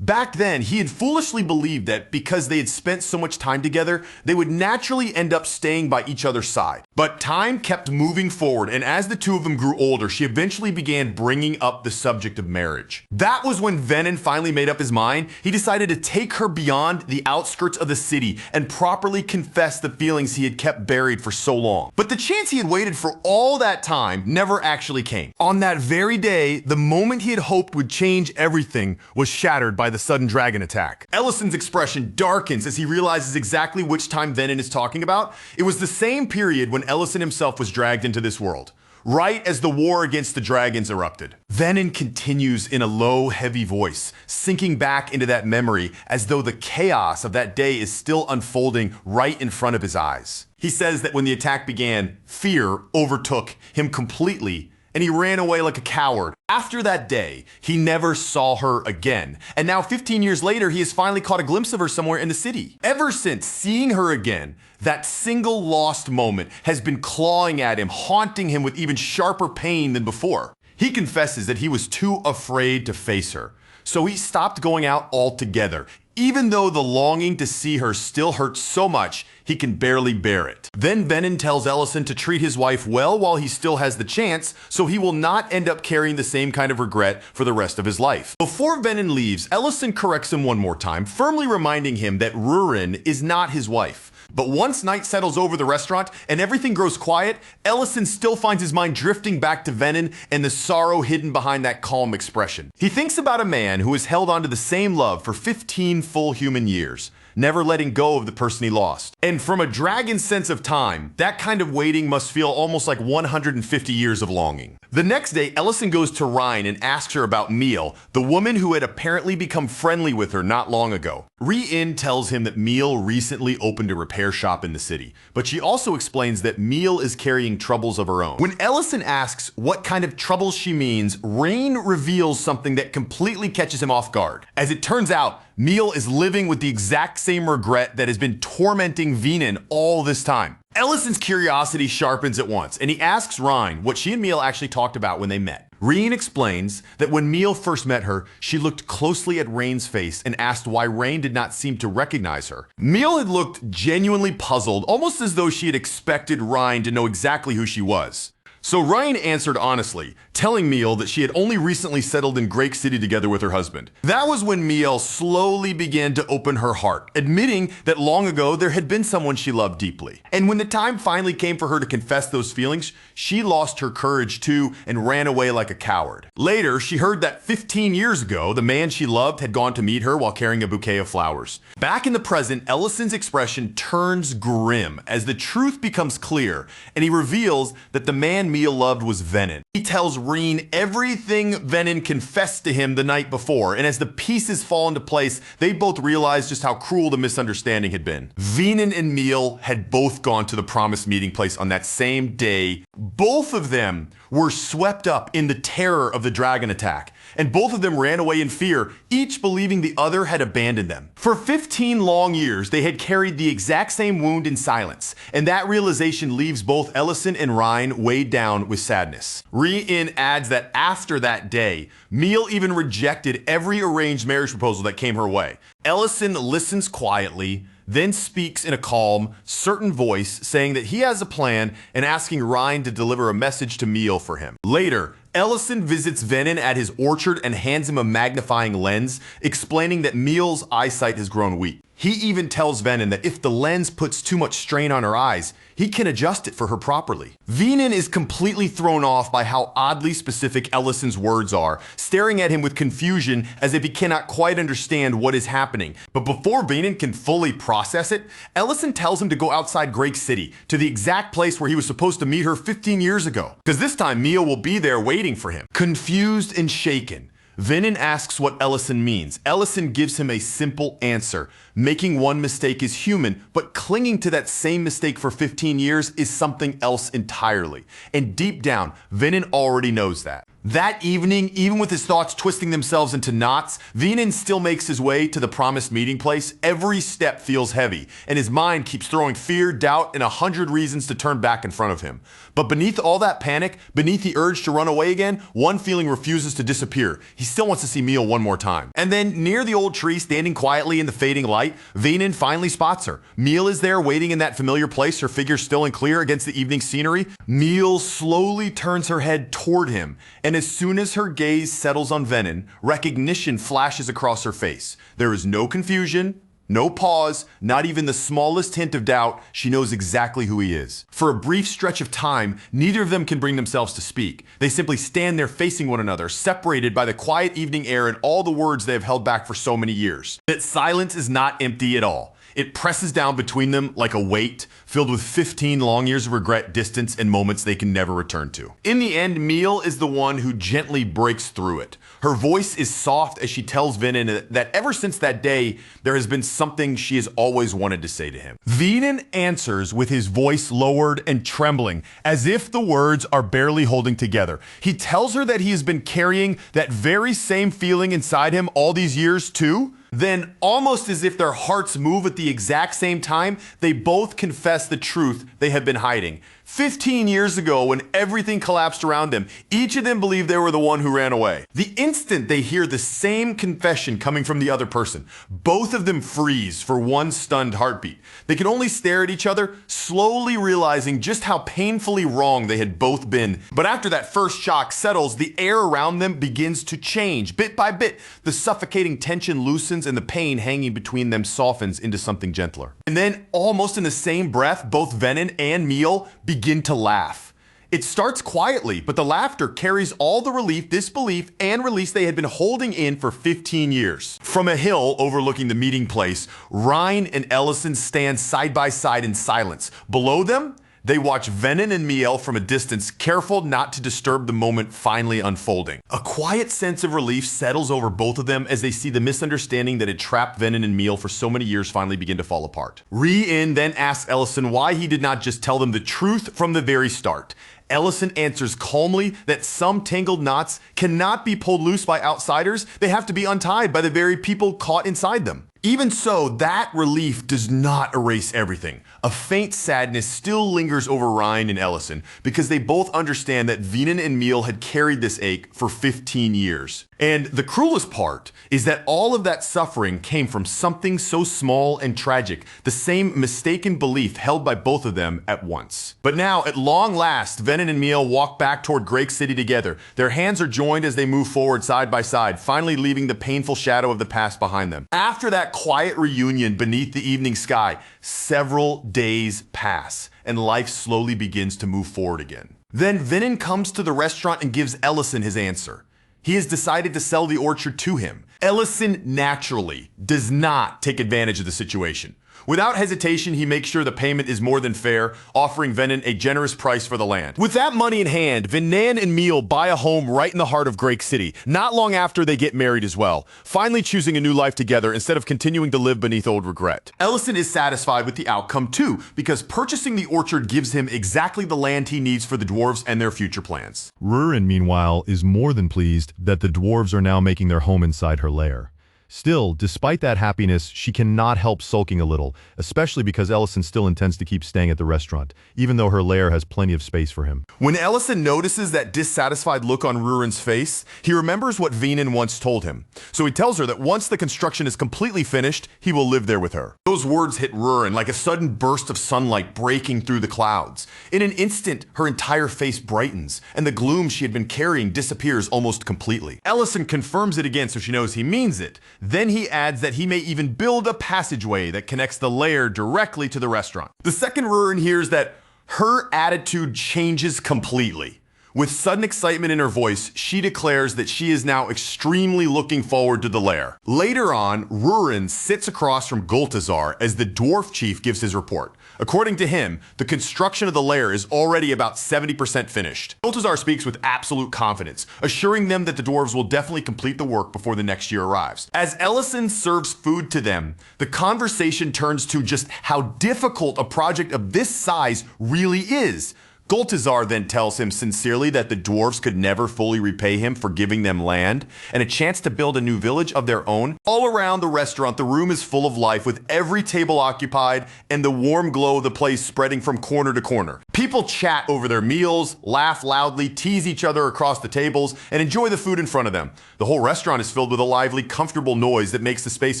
Back then, he had foolishly believed that because they had spent so much time together, they would naturally end up staying by each other's side. But time kept moving forward, and as the two of them grew older, she eventually began bringing up the subject of marriage. That was when Venin finally made up his mind. He decided to take her beyond the outskirts of the city and properly confess the feelings he had kept buried for so long. But the chance he had waited for all that time never actually came. On that very day, the moment he had hoped would change everything was shattered by the sudden dragon attack. Ellison's expression darkens as he realizes exactly which time Venin is talking about. It was the same period when Ellison himself was dragged into this world, right as the war against the dragons erupted. Venin continues in a low, heavy voice, sinking back into that memory as though the chaos of that day is still unfolding right in front of his eyes. He says that when the attack began, fear overtook him completely, and he ran away like a coward. After that day, he never saw her again. And now 15 years later, he has finally caught a glimpse of her somewhere in the city. Ever since seeing her again, that single lost moment has been clawing at him, haunting him with even sharper pain than before. He confesses that he was too afraid to face her, so he stopped going out altogether, even though the longing to see her still hurts so much he can barely bear it. Then Venin tells Ellison to treat his wife well while he still has the chance, so he will not end up carrying the same kind of regret for the rest of his life. Before Venin leaves, Ellison corrects him one more time, firmly reminding him that Rurin is not his wife. But once night settles over the restaurant and everything grows quiet, Ellison still finds his mind drifting back to Venin and the sorrow hidden behind that calm expression. He thinks about a man who has held on to the same love for 15 full human years, never letting go of the person he lost. And from a dragon's sense of time, that kind of waiting must feel almost like 150 years of longing. The next day, Ellison goes to Rhine and asks her about Miel, the woman who had apparently become friendly with her not long ago. Ri-In tells him that Miel recently opened a repair shop in the city, but she also explains that Miel is carrying troubles of her own. When Ellison asks what kind of troubles she means, Rain reveals something that completely catches him off guard. As it turns out, Miel is living with the exact same regret that has been tormenting Venin all this time. Ellison's curiosity sharpens at once, and he asks Rhine what she and Miel actually talked about when they met. Rain explains that when Miel first met her, she looked closely at Rain's face and asked why Rain did not seem to recognize her. Miel had looked genuinely puzzled, almost as though she had expected Rhine to know exactly who she was. So Ryan answered honestly, telling Miel that she had only recently settled in Great City together with her husband. That was when Miel slowly began to open her heart, admitting that long ago there had been someone she loved deeply. And when the time finally came for her to confess those feelings, she lost her courage too and ran away like a coward. Later, she heard that 15 years ago, the man she loved had gone to meet her while carrying a bouquet of flowers. Back in the present, Ellison's expression turns grim as the truth becomes clear, and he reveals that the man Miel loved was Venin. He tells Reen everything Venin confessed to him the night before, and as the pieces fall into place, they both realize just how cruel the misunderstanding had been. Venin and Miel had both gone to the promised meeting place on that same day. Both of them were swept up in the terror of the dragon attack, and both of them ran away in fear, each believing the other had abandoned them. For 15 long years, they had carried the exact same wound in silence, and that realization leaves both Ellison and Rhine weighed down with sadness. Ri-In adds that after that day, Miel even rejected every arranged marriage proposal that came her way. Ellison listens quietly, then speaks in a calm, certain voice, saying that he has a plan and asking Rhine to deliver a message to Miel for him. Later, Ellison visits Venin at his orchard and hands him a magnifying lens, explaining that Miel's eyesight has grown weak. He even tells Venin that if the lens puts too much strain on her eyes, he can adjust it for her properly. Venin is completely thrown off by how oddly specific Ellison's words are, staring at him with confusion as if he cannot quite understand what is happening. But before Venin can fully process it, Ellison tells him to go outside Great City, to the exact place where he was supposed to meet her 15 years ago. Because this time Miel will be there waiting for him. Confused and shaken, Venin asks what Ellison means. Ellison gives him a simple answer. Making one mistake is human, but clinging to that same mistake for 15 years is something else entirely. And deep down, Venin already knows that. That evening, even with his thoughts twisting themselves into knots, Venin still makes his way to the promised meeting place. Every step feels heavy, and his mind keeps throwing fear, doubt, and 100 reasons to turn back in front of him. But beneath all that panic, beneath the urge to run away again, one feeling refuses to disappear. He still wants to see Miel one more time. And then, near the old tree, standing quietly in the fading light, Venin finally spots her. Miel is there waiting in that familiar place, her figure still and clear against the evening scenery. Miel slowly turns her head toward him, and as soon as her gaze settles on Venin, recognition flashes across her face. There is no confusion, no pause, not even the smallest hint of doubt. She knows exactly who he is. For a brief stretch of time, neither of them can bring themselves to speak. They simply stand there facing one another, separated by the quiet evening air and all the words they have held back for so many years. That silence is not empty at all. It presses down between them like a weight, filled with 15 long years of regret, distance, and moments they can never return to. In the end, Miel is the one who gently breaks through it. Her voice is soft as she tells Venin that ever since that day, there has been something she has always wanted to say to him. Venin answers with his voice lowered and trembling, as if the words are barely holding together. He tells her that he has been carrying that very same feeling inside him all these years too. Then, almost as if their hearts move at the exact same time, they both confess the truth they have been hiding. 15 years ago, when everything collapsed around them, each of them believed they were the one who ran away. The instant they hear the same confession coming from the other person, both of them freeze for one stunned heartbeat. They can only stare at each other, slowly realizing just how painfully wrong they had both been. But after that first shock settles, the air around them begins to change. Bit by bit, the suffocating tension loosens and the pain hanging between them softens into something gentler. And then, almost in the same breath, both Venin and Meal begin to laugh. It starts quietly, but the laughter carries all the relief, disbelief, and release they had been holding in for 15 years. From a hill overlooking the meeting place, Rhine and Ellison stand side by side in silence. Below them, they watch Venin and Miel from a distance, careful not to disturb the moment finally unfolding. A quiet sense of relief settles over both of them as they see the misunderstanding that had trapped Venin and Miel for so many years finally begin to fall apart. Ri-In then asks Ellison why he did not just tell them the truth from the very start. Ellison answers calmly that some tangled knots cannot be pulled loose by outsiders, they have to be untied by the very people caught inside them. Even so, that relief does not erase everything. A faint sadness still lingers over Ryan and Ellison because they both understand that Venin and Miel had carried this ache for 15 years. And the cruelest part is that all of that suffering came from something so small and tragic, the same mistaken belief held by both of them at once. But now, at long last, Venin and Miel walk back toward Great City together. Their hands are joined as they move forward side by side, finally leaving the painful shadow of the past behind them. After that quiet reunion beneath the evening sky, several days pass, and life slowly begins to move forward again. Then Venin comes to the restaurant and gives Ellison his answer. He has decided to sell the orchard to him. Ellison naturally does not take advantage of the situation. Without hesitation, he makes sure the payment is more than fair, offering Venin a generous price for the land. With that money in hand, Venin and Miel buy a home right in the heart of Great City, not long after they get married as well, finally choosing a new life together instead of continuing to live beneath old regret. Ellison is satisfied with the outcome too, because purchasing the orchard gives him exactly the land he needs for the dwarves and their future plans. Rurin, meanwhile, is more than pleased that the dwarves are now making their home inside her lair. Still, despite that happiness, she cannot help sulking a little, especially because Ellison still intends to keep staying at the restaurant, even though her lair has plenty of space for him. When Ellison notices that dissatisfied look on Rurin's face, he remembers what Venin once told him. So he tells her that once the construction is completely finished, he will live there with her. Those words hit Rurin like a sudden burst of sunlight breaking through the clouds. In an instant, her entire face brightens, and the gloom she had been carrying disappears almost completely. Ellison confirms it again so she knows he means it. Then he adds that he may even build a passageway that connects the lair directly to the restaurant. The second Rurin hears that her attitude changes completely. With sudden excitement in her voice, she declares that she is now extremely looking forward to the lair. Later on, Rurin sits across from Goltazar as the dwarf chief gives his report. According to him, the construction of the lair is already about 70% finished. Goltazar speaks with absolute confidence, assuring them that the dwarves will definitely complete the work before the next year arrives. As Ellison serves food to them, the conversation turns to just how difficult a project of this size really is. Goltazar then tells him sincerely that the dwarves could never fully repay him for giving them land and a chance to build a new village of their own. All around the restaurant, the room is full of life, with every table occupied and the warm glow of the place spreading from corner to corner. People chat over their meals, laugh loudly, tease each other across the tables, and enjoy the food in front of them. The whole restaurant is filled with a lively, comfortable noise that makes the space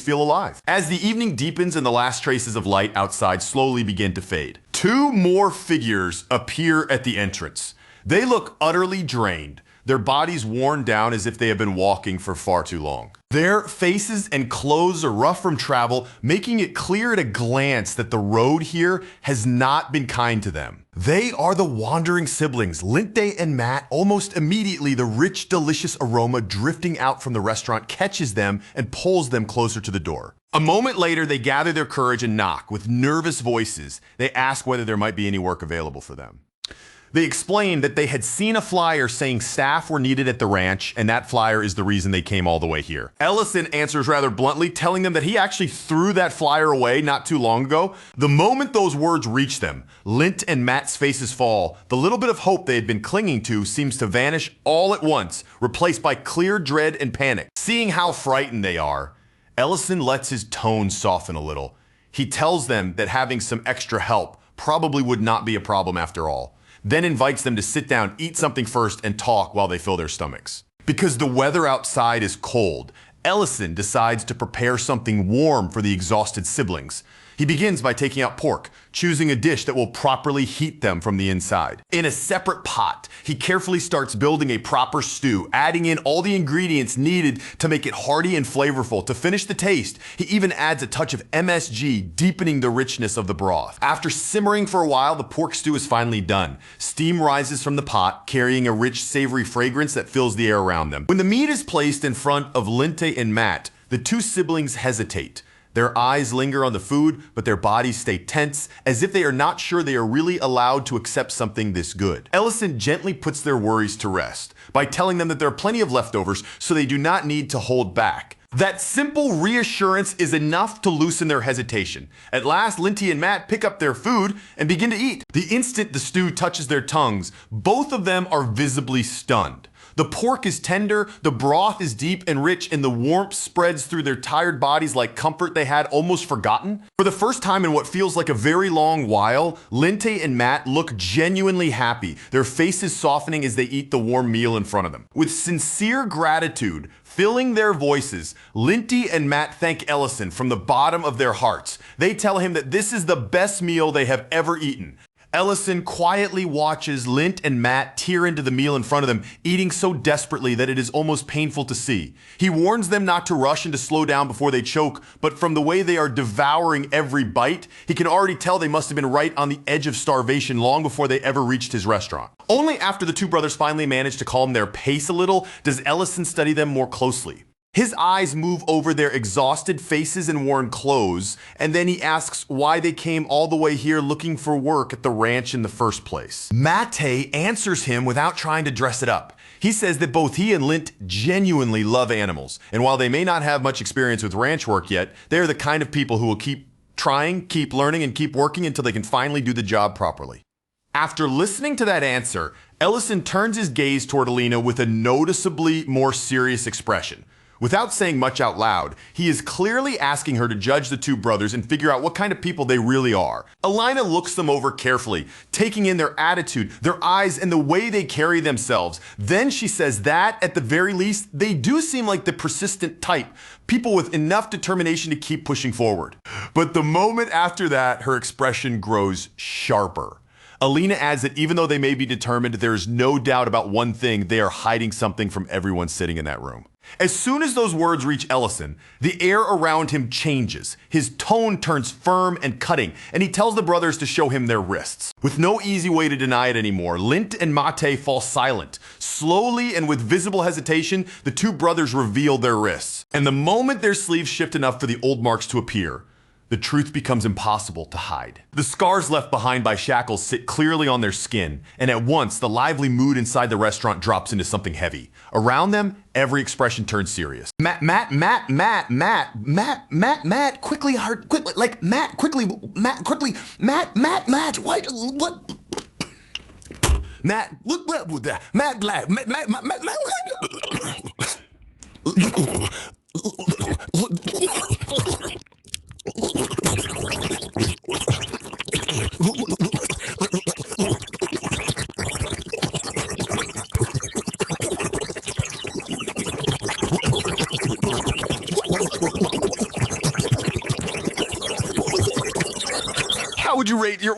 feel alive. As the evening deepens and the last traces of light outside slowly begin to fade, two more figures appear at the entrance. They look utterly drained, their bodies worn down as if they have been walking for far too long. Their faces and clothes are rough from travel, making it clear at a glance that the road here has not been kind to them. They are the wandering siblings, Linte and Matt. Almost immediately, the rich, delicious aroma drifting out from the restaurant catches them and pulls them closer to the door. A moment later, they gather their courage and knock. With nervous voices, they ask whether there might be any work available for them. They explain that they had seen a flyer saying staff were needed at the ranch, and that flyer is the reason they came all the way here. Ellison answers rather bluntly, telling them that he actually threw that flyer away not too long ago. The moment those words reach them, Lint and Matt's faces fall. The little bit of hope they had been clinging to seems to vanish all at once, replaced by clear dread and panic. Seeing how frightened they are, Ellison lets his tone soften a little. He tells them that having some extra help probably would not be a problem after all. then invites them to sit down, eat something first, and talk while they fill their stomachs. Because the weather outside is cold, Ellison decides to prepare something warm for the exhausted siblings. He begins by taking out pork, choosing a dish that will properly heat them from the inside. In a separate pot, he carefully starts building a proper stew, adding in all the ingredients needed to make it hearty and flavorful. To finish the taste, he even adds a touch of MSG, deepening the richness of the broth. After simmering for a while, the pork stew is finally done. Steam rises from the pot, carrying a rich, savory fragrance that fills the air around them. When the meat is placed in front of Linte and Matt, the two siblings hesitate. Their eyes linger on the food, but their bodies stay tense, as if they are not sure they are really allowed to accept something this good. Ellison gently puts their worries to rest by telling them that there are plenty of leftovers, so they do not need to hold back. That simple reassurance is enough to loosen their hesitation. At last, Linty and Matt pick up their food and begin to eat. The instant the stew touches their tongues, both of them are visibly stunned. The pork is tender, the broth is deep and rich, and the warmth spreads through their tired bodies like comfort they had almost forgotten. For the first time in what feels like a very long while, Linte and Matt look genuinely happy, their faces softening as they eat the warm meal in front of them. With sincere gratitude filling their voices, Linty and Matt thank Ellison from the bottom of their hearts. They tell him that this is the best meal they have ever eaten. Ellison quietly watches Lint and Matt tear into the meal in front of them, eating so desperately that it is almost painful to see. He warns them not to rush and to slow down before they choke, but from the way they are devouring every bite, he can already tell they must have been right on the edge of starvation long before they ever reached his restaurant. Only after the two brothers finally manage to calm their pace a little does Ellison study them more closely. His eyes move over their exhausted faces and worn clothes, and then he asks why they came all the way here looking for work at the ranch in the first place. Mate answers him without trying to dress it up. He says that both he and Lint genuinely love animals, and while they may not have much experience with ranch work yet, they are the kind of people who will keep trying, keep learning, and keep working until they can finally do the job properly. After listening to that answer, Ellison turns his gaze toward Alina with a noticeably more serious expression. Without saying much out loud, he is clearly asking her to judge the two brothers and figure out what kind of people they really are. Alina looks them over carefully, taking in their attitude, their eyes, and the way they carry themselves. Then she says that, at the very least, they do seem like the persistent type, people with enough determination to keep pushing forward. But the moment after that, her expression grows sharper. Alina adds that even though they may be determined, there is no doubt about one thing: they are hiding something from everyone sitting in that room. As soon as those words reach Ellison, the air around him changes. His tone turns firm and cutting, and he tells the brothers to show him their wrists. With no easy way to deny it anymore, Lint and Mate fall silent. Slowly and with visible hesitation, the two brothers reveal their wrists. And the moment their sleeves shift enough for the old marks to appear, the truth becomes impossible to hide. The scars left behind by shackles sit clearly on their skin, and at once the lively mood inside the restaurant drops into something heavy. Around them, every expression turns serious. Matt, quickly, what? Matt, what was that? Matt Black, how would you rate your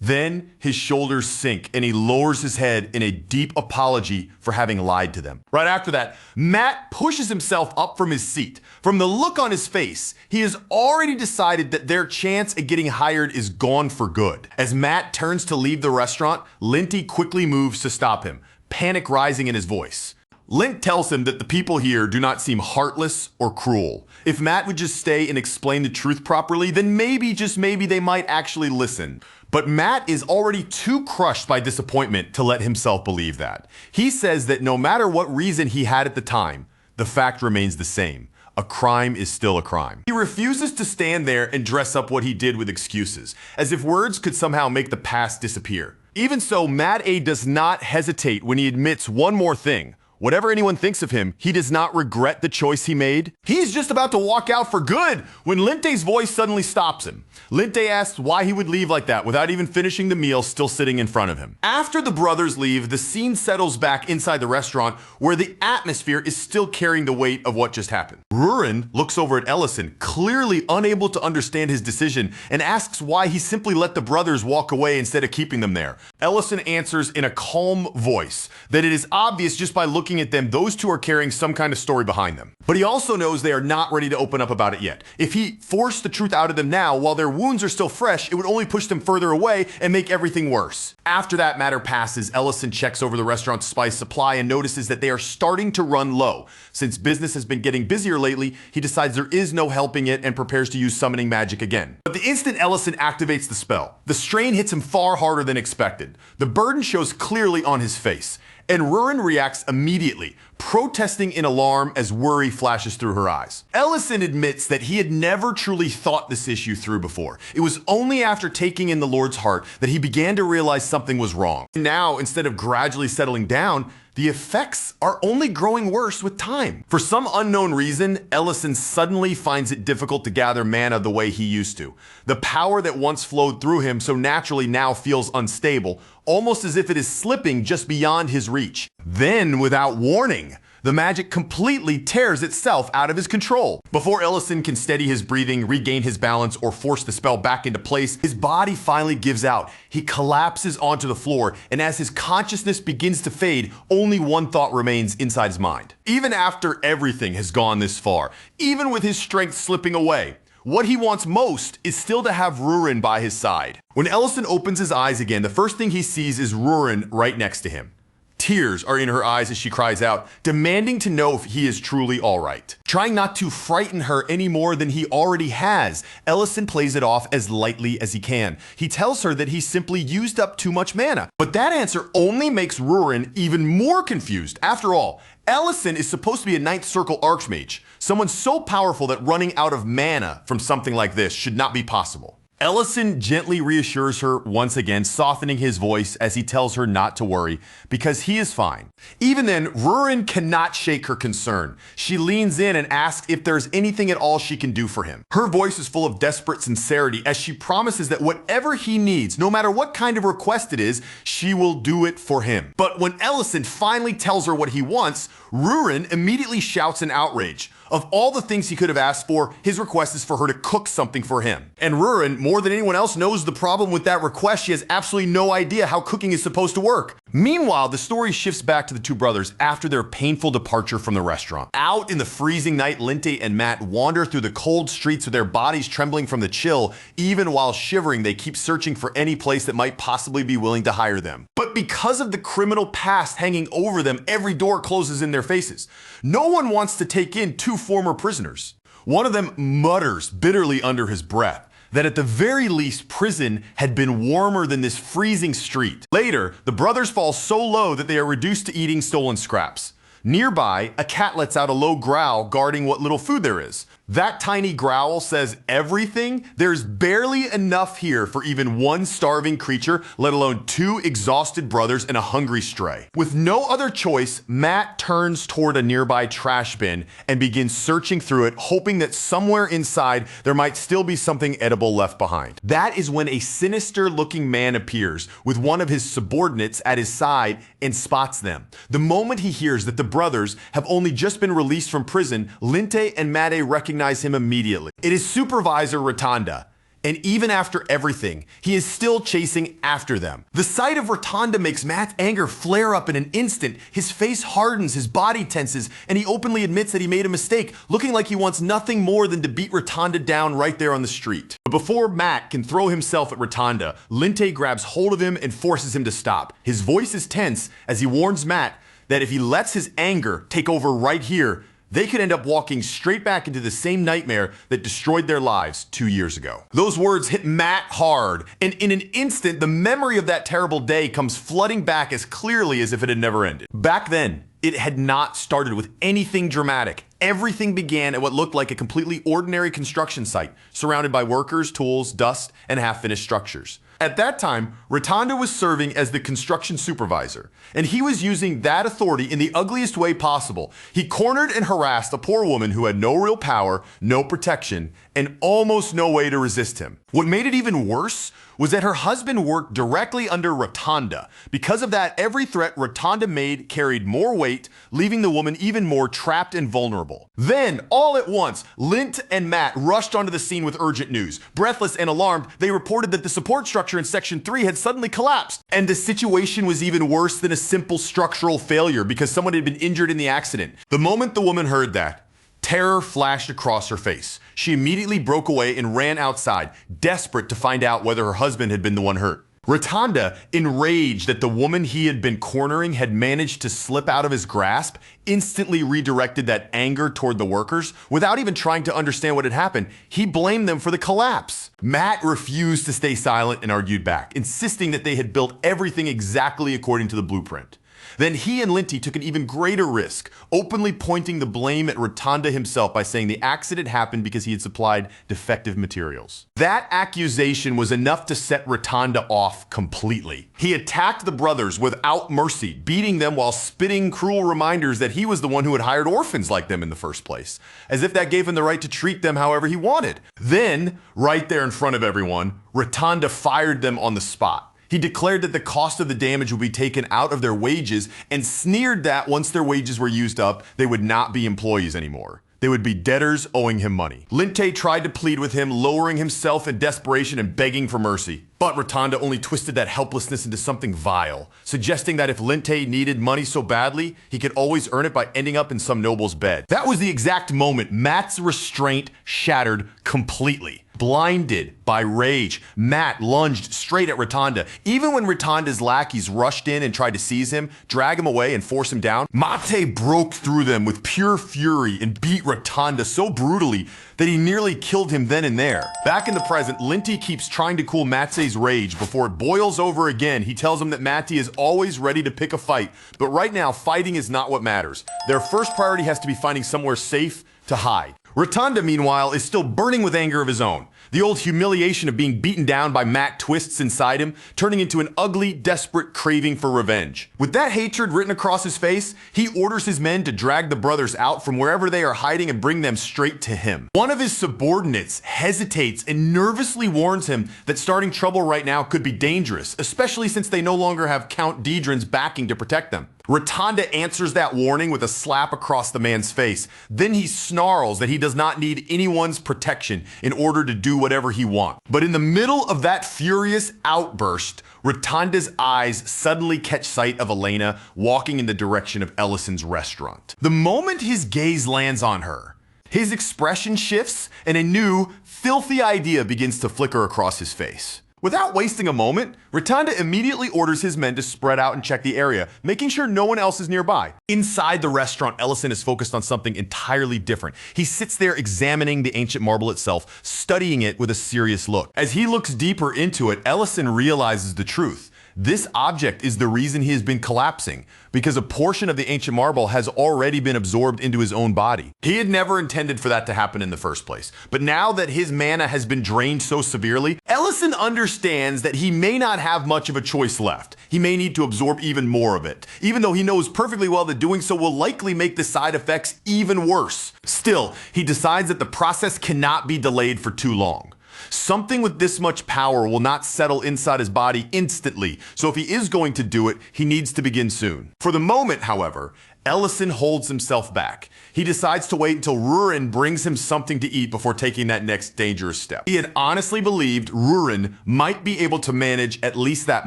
Then his shoulders sink and he lowers his head in a deep apology for having lied to them. Right after that, Matt pushes himself up from his seat. From the look on his face, he has already decided that their chance at getting hired is gone for good. As Matt turns to leave the restaurant, Linty quickly moves to stop him, panic rising in his voice. Lint tells him that the people here do not seem heartless or cruel. If Matt would just stay and explain the truth properly, then maybe, just maybe, they might actually listen. But Matt is already too crushed by disappointment to let himself believe that. He says that no matter what reason he had at the time, the fact remains the same. A crime is still a crime. He refuses to stand there and dress up what he did with excuses, as if words could somehow make the past disappear. Even so, Matt A does not hesitate when he admits one more thing. Whatever anyone thinks of him, he does not regret the choice he made. He's just about to walk out for good when Linte's voice suddenly stops him. Linte asks why he would leave like that without even finishing the meal still sitting in front of him. After the brothers leave, the scene settles back inside the restaurant where the atmosphere is still carrying the weight of what just happened. Rurin looks over at Ellison, clearly unable to understand his decision, and asks why he simply let the brothers walk away instead of keeping them there. Ellison answers in a calm voice that it is obvious just by looking at them, those two are carrying some kind of story behind them. But he also knows they are not ready to open up about it yet. If he forced the truth out of them now, while their wounds are still fresh, it would only push them further away and make everything worse. After that matter passes, Ellison checks over the restaurant's spice supply and notices that they are starting to run low. Since business has been getting busier lately, he decides there is no helping it and prepares to use summoning magic again. But the instant Ellison activates the spell, the strain hits him far harder than expected. The burden shows clearly on his face, and Rurin reacts immediately, protesting in alarm as worry flashes through her eyes. Ellison admits that he had never truly thought this issue through before. It was only after taking in the Lord's heart that he began to realize something was wrong. Now, instead of gradually settling down, the effects are only growing worse with time. For some unknown reason, Ellison suddenly finds it difficult to gather mana the way he used to. The power that once flowed through him so naturally now feels unstable, almost as if it is slipping just beyond his reach. Then, without warning, the magic completely tears itself out of his control. Before Ellison can steady his breathing, regain his balance, or force the spell back into place, his body finally gives out. He collapses onto the floor, and as his consciousness begins to fade, only one thought remains inside his mind. Even after everything has gone this far, even with his strength slipping away, what he wants most is still to have Rurin by his side. When Ellison opens his eyes again, the first thing he sees is Rurin right next to him. Tears are in her eyes as she cries out, demanding to know if he is truly all right. Trying not to frighten her any more than he already has, Ellison plays it off as lightly as he can. He tells her that he simply used up too much mana. But that answer only makes Rurin even more confused. After all, Ellison is supposed to be a 9th Circle Archmage, someone so powerful that running out of mana from something like this should not be possible. Ellison gently reassures her once again, softening his voice as he tells her not to worry, because he is fine. Even then, Rurin cannot shake her concern. She leans in and asks if there's anything at all she can do for him. Her voice is full of desperate sincerity as she promises that whatever he needs, no matter what kind of request it is, she will do it for him. But when Ellison finally tells her what he wants, Rurin immediately shouts in outrage. Of all the things he could have asked for, his request is for her to cook something for him. And Rurin, more than anyone else, knows the problem with that request. She has absolutely no idea how cooking is supposed to work. Meanwhile, the story shifts back to the two brothers after their painful departure from the restaurant. Out in the freezing night, Linte and Matt wander through the cold streets with their bodies trembling from the chill. Even while shivering, they keep searching for any place that might possibly be willing to hire them. But because of the criminal past hanging over them, every door closes in their faces. No one wants to take in two former prisoners. One of them mutters bitterly under his breath that at the very least prison had been warmer than this freezing street. Later, the brothers fall so low that they are reduced to eating stolen scraps. Nearby, a cat lets out a low growl guarding what little food there is. That tiny growl says everything. There's barely enough here for even one starving creature, let alone two exhausted brothers and a hungry stray. With no other choice, Matt turns toward a nearby trash bin and begins searching through it, hoping that somewhere inside there might still be something edible left behind. That is when a sinister-looking man appears with one of his subordinates at his side and spots them. The moment he hears that the brothers have only just been released from prison, Linte and Made recognize him immediately. It is Supervisor Rotunda, And even after everything, he is still chasing after them. The sight of Rotunda makes Matt's anger flare up in an instant. His face hardens, his body tenses, and he openly admits that he made a mistake, looking like he wants nothing more than to beat Rotunda down right there on the street. But before Matt can throw himself at Rotunda, Linte grabs hold of him and forces him to stop. His voice is tense as he warns Matt that if he lets his anger take over right here, they could end up walking straight back into the same nightmare that destroyed their lives 2 years ago. Those words hit Matt hard, and in an instant, the memory of that terrible day comes flooding back as clearly as if it had never ended. Back then, it had not started with anything dramatic. Everything began at what looked like a completely ordinary construction site, surrounded by workers, tools, dust, and half-finished structures. At that time, Rotunda was serving as the construction supervisor, and he was using that authority in the ugliest way possible. He cornered and harassed a poor woman who had no real power, no protection, and almost no way to resist him. What made it even worse was that her husband worked directly under Rotunda. Because of that, every threat Rotunda made carried more weight, leaving the woman even more trapped and vulnerable. Then, all at once, Lint and Matt rushed onto the scene with urgent news. Breathless and alarmed, they reported that the support structure in Section 3 had suddenly collapsed. And the situation was even worse than a simple structural failure because someone had been injured in the accident. The moment the woman heard that, terror flashed across her face. She immediately broke away and ran outside, desperate to find out whether her husband had been the one hurt. Rotunda, enraged that the woman he had been cornering had managed to slip out of his grasp, instantly redirected that anger toward the workers. Without even trying to understand what had happened, he blamed them for the collapse. Matt refused to stay silent and argued back, insisting that they had built everything exactly according to the blueprint. Then he and Linty took an even greater risk, openly pointing the blame at Rotunda himself by saying the accident happened because he had supplied defective materials. That accusation was enough to set Rotunda off completely. He attacked the brothers without mercy, beating them while spitting cruel reminders that he was the one who had hired orphans like them in the first place, as if that gave him the right to treat them however he wanted. Then, right there in front of everyone, Rotunda fired them on the spot. He declared that the cost of the damage would be taken out of their wages and sneered that once their wages were used up, they would not be employees anymore. They would be debtors owing him money. Linte tried to plead with him, lowering himself in desperation and begging for mercy. But Rotunda only twisted that helplessness into something vile, suggesting that if Linte needed money so badly, he could always earn it by ending up in some noble's bed. That was the exact moment Matt's restraint shattered completely. Blinded by rage, Matt lunged straight at Rotunda. Even when Rotunda's lackeys rushed in and tried to seize him, drag him away, and force him down, Mate broke through them with pure fury and beat Rotunda so brutally that he nearly killed him then and there. Back in the present, Linty keeps trying to cool Mate's rage. Before it boils over again, he tells him that Mate is always ready to pick a fight, but right now, fighting is not what matters. Their first priority has to be finding somewhere safe to hide. Rotunda, meanwhile, is still burning with anger of his own. The old humiliation of being beaten down by Matt twists inside him, turning into an ugly, desperate craving for revenge. With that hatred written across his face, he orders his men to drag the brothers out from wherever they are hiding and bring them straight to him. One of his subordinates hesitates and nervously warns him that starting trouble right now could be dangerous, especially since they no longer have Count Dedrin's backing to protect them. Rotunda answers that warning with a slap across the man's face. Then he snarls that he does not need anyone's protection in order to do whatever he wants. But in the middle of that furious outburst, Rotunda's eyes suddenly catch sight of Elena walking in the direction of Ellison's restaurant. The moment his gaze lands on her, his expression shifts and a new, filthy idea begins to flicker across his face. Without wasting a moment, Rotunda immediately orders his men to spread out and check the area, making sure no one else is nearby. Inside the restaurant, Ellison is focused on something entirely different. He sits there examining the ancient marble itself, studying it with a serious look. As he looks deeper into it, Ellison realizes the truth. This object is the reason he has been collapsing, because a portion of the ancient marble has already been absorbed into his own body. He had never intended for that to happen in the first place, but now that his mana has been drained so severely, Ellison understands that he may not have much of a choice left. He may need to absorb even more of it, even though he knows perfectly well that doing so will likely make the side effects even worse. Still, he decides that the process cannot be delayed for too long. Something with this much power will not settle inside his body instantly, so if he is going to do it, he needs to begin soon. For the moment, however, Ellison holds himself back. He decides to wait until Rurin brings him something to eat before taking that next dangerous step. He had honestly believed Rurin might be able to manage at least that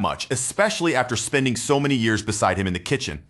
much, especially after spending so many years beside him in the kitchen.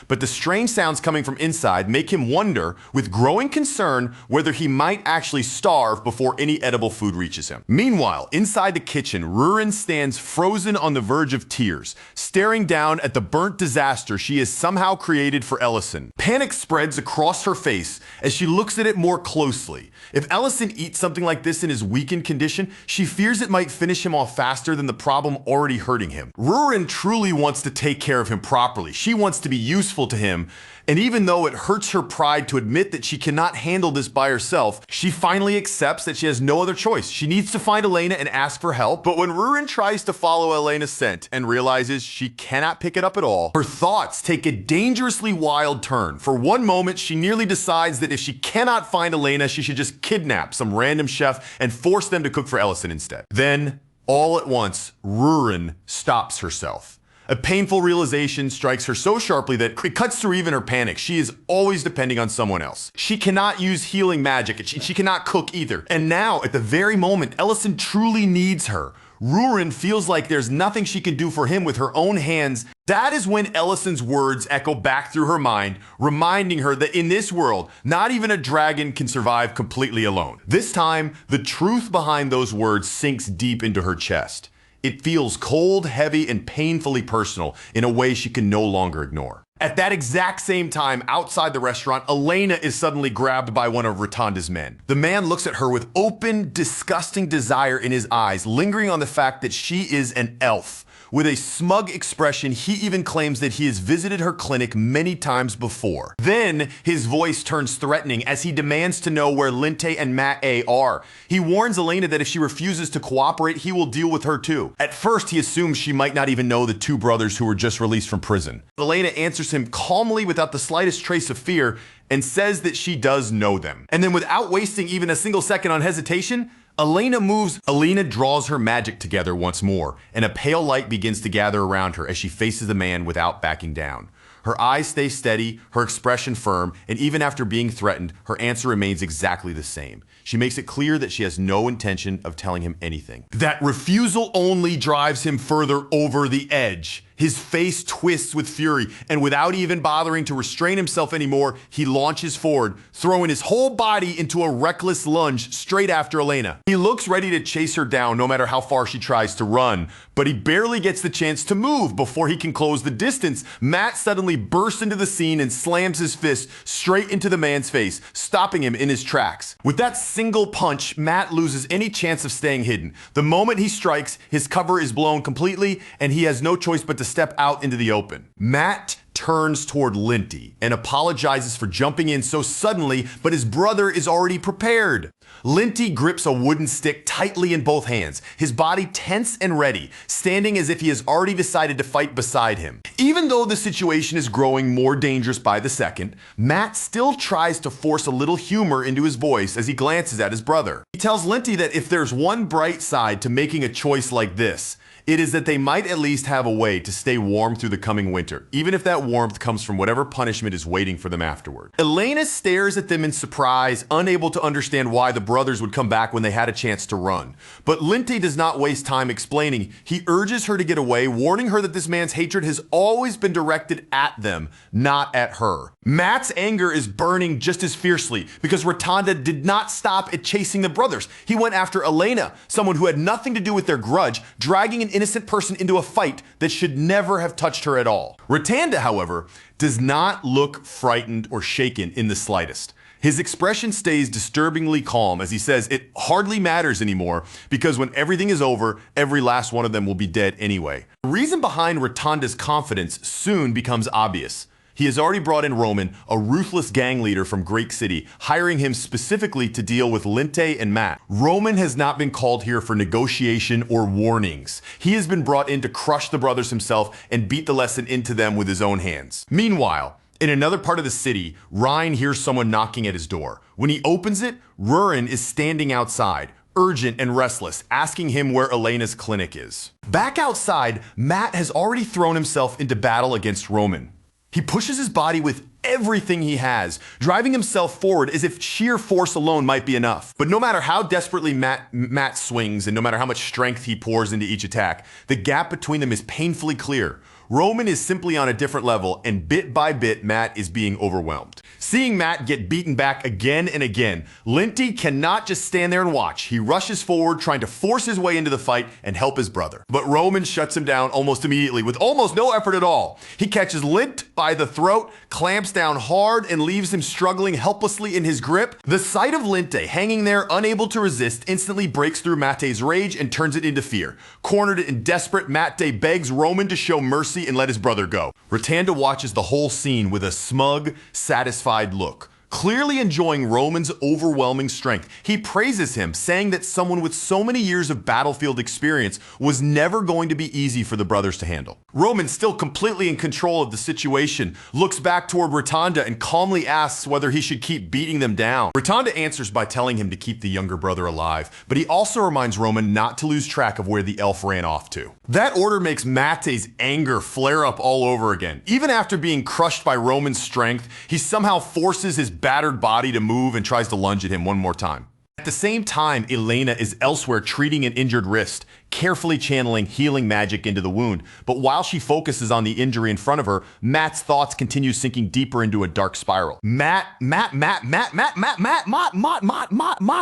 But the strange sounds coming from inside make him wonder, with growing concern, whether he might actually starve before any edible food reaches him. Meanwhile, inside the kitchen, Rurin stands frozen on the verge of tears, staring down at the burnt disaster she has somehow created for Ellison. Panic spreads across her face as she looks at it more closely. If Ellison eats something like this in his weakened condition, she fears it might finish him off faster than the problem already hurting him. Rurin truly wants to take care of him properly. She wants to be useful to him, and even though it hurts her pride to admit that she cannot handle this by herself, she finally accepts that she has no other choice. She needs to find Elena and ask for help, but when Rurin tries to follow Elena's scent and realizes she cannot pick it up at all, her thoughts take a dangerously wild turn. For one moment, she nearly decides that if she cannot find Elena, she should just kidnap some random chef and force them to cook for Ellison instead. Then, all at once, Rurin stops herself. A painful realization strikes her so sharply that it cuts through even her panic. She is always depending on someone else. She cannot use healing magic, and she cannot cook either. And now, at the very moment Ellison truly needs her, Rurin feels like there's nothing she can do for him with her own hands. That is when Ellison's words echo back through her mind, reminding her that in this world, not even a dragon can survive completely alone. This time, the truth behind those words sinks deep into her chest. It feels cold, heavy, and painfully personal in a way she can no longer ignore. At that exact same time, outside the restaurant, Elena is suddenly grabbed by one of Rotanda's men. The man looks at her with open, disgusting desire in his eyes, lingering on the fact that she is an elf. With a smug expression, he even claims that he has visited her clinic many times before. Then, his voice turns threatening as he demands to know where Linte and Matt A are. He warns Elena that if she refuses to cooperate, he will deal with her too. At first, he assumes she might not even know the two brothers who were just released from prison. Elena answers him calmly without the slightest trace of fear and says that she does know them. And then without wasting even a single second on hesitation, Elena draws her magic together once more, and a pale light begins to gather around her as she faces the man without backing down. Her eyes stay steady, her expression firm, and even after being threatened, her answer remains exactly the same. She makes it clear that she has no intention of telling him anything. That refusal only drives him further over the edge. His face twists with fury, and without even bothering to restrain himself anymore, he launches forward, throwing his whole body into a reckless lunge straight after Elena. He looks ready to chase her down no matter how far she tries to run, but he barely gets the chance to move before he can close the distance. Matt suddenly bursts into the scene and slams his fist straight into the man's face, stopping him in his tracks. With that single punch, Matt loses any chance of staying hidden. The moment he strikes, his cover is blown completely, and he has no choice but to step out into the open. Matt turns toward Linte and apologizes for jumping in so suddenly, but his brother is already prepared. Linte grips a wooden stick tightly in both hands, his body tense and ready, standing as if he has already decided to fight beside him. Even though the situation is growing more dangerous by the second, Matt still tries to force a little humor into his voice as he glances at his brother. He tells Linte that if there's one bright side to making a choice like this, it is that they might at least have a way to stay warm through the coming winter, even if that warmth comes from whatever punishment is waiting for them afterward. Elena stares at them in surprise, unable to understand why the brothers would come back when they had a chance to run. But Linte does not waste time explaining. He urges her to get away, warning her that this man's hatred has always been directed at them, not at her. Matt's anger is burning just as fiercely because Rotanda did not stop at chasing the brothers. He went after Elena, someone who had nothing to do with their grudge, dragging an innocent person into a fight that should never have touched her at all. Rotanda, however, does not look frightened or shaken in the slightest. His expression stays disturbingly calm as he says it hardly matters anymore because when everything is over, every last one of them will be dead anyway. The reason behind Rotanda's confidence soon becomes obvious. He has already brought in Roman, a ruthless gang leader from Greek City, hiring him specifically to deal with Linte and Matt. Roman has not been called here for negotiation or warnings. He has been brought in to crush the brothers himself and beat the lesson into them with his own hands. Meanwhile, in another part of the city, Ryan hears someone knocking at his door. When he opens it, Rurin is standing outside, urgent and restless, asking him where Elena's clinic is. Back outside, Matt has already thrown himself into battle against Roman. He pushes his body with everything he has, driving himself forward as if sheer force alone might be enough. But no matter how desperately Matt swings and no matter how much strength he pours into each attack, the gap between them is painfully clear. Roman is simply on a different level, and bit by bit, Matt is being overwhelmed. Seeing Matt get beaten back again and again, Linty cannot just stand there and watch. He rushes forward, trying to force his way into the fight and help his brother. But Roman shuts him down almost immediately, with almost no effort at all. He catches Lint by the throat, clamps down hard, and leaves him struggling helplessly in his grip. The sight of Linte hanging there, unable to resist, instantly breaks through Mate's rage and turns it into fear. Cornered and desperate, Mate begs Roman to show mercy and let his brother go. Ratanda watches the whole scene with a smug, satisfied look. Clearly enjoying Roman's overwhelming strength, he praises him, saying that someone with so many years of battlefield experience was never going to be easy for the brothers to handle. Roman, still completely in control of the situation, looks back toward Ratanda and calmly asks whether he should keep beating them down. Ratanda answers by telling him to keep the younger brother alive, but he also reminds Roman not to lose track of where the elf ran off to. That order makes Mate's anger flare up all over again. Even after being crushed by Roman's strength, he somehow forces his battered body to move and tries to lunge at him one more time. At the same time, Elena is elsewhere treating an injured wrist, carefully channeling healing magic into the wound. But while she focuses on the injury in front of her, Matt's thoughts continue sinking deeper into a dark spiral. Matt,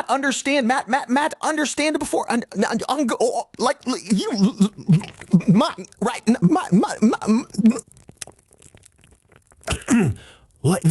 understand, Matt, understand before, right,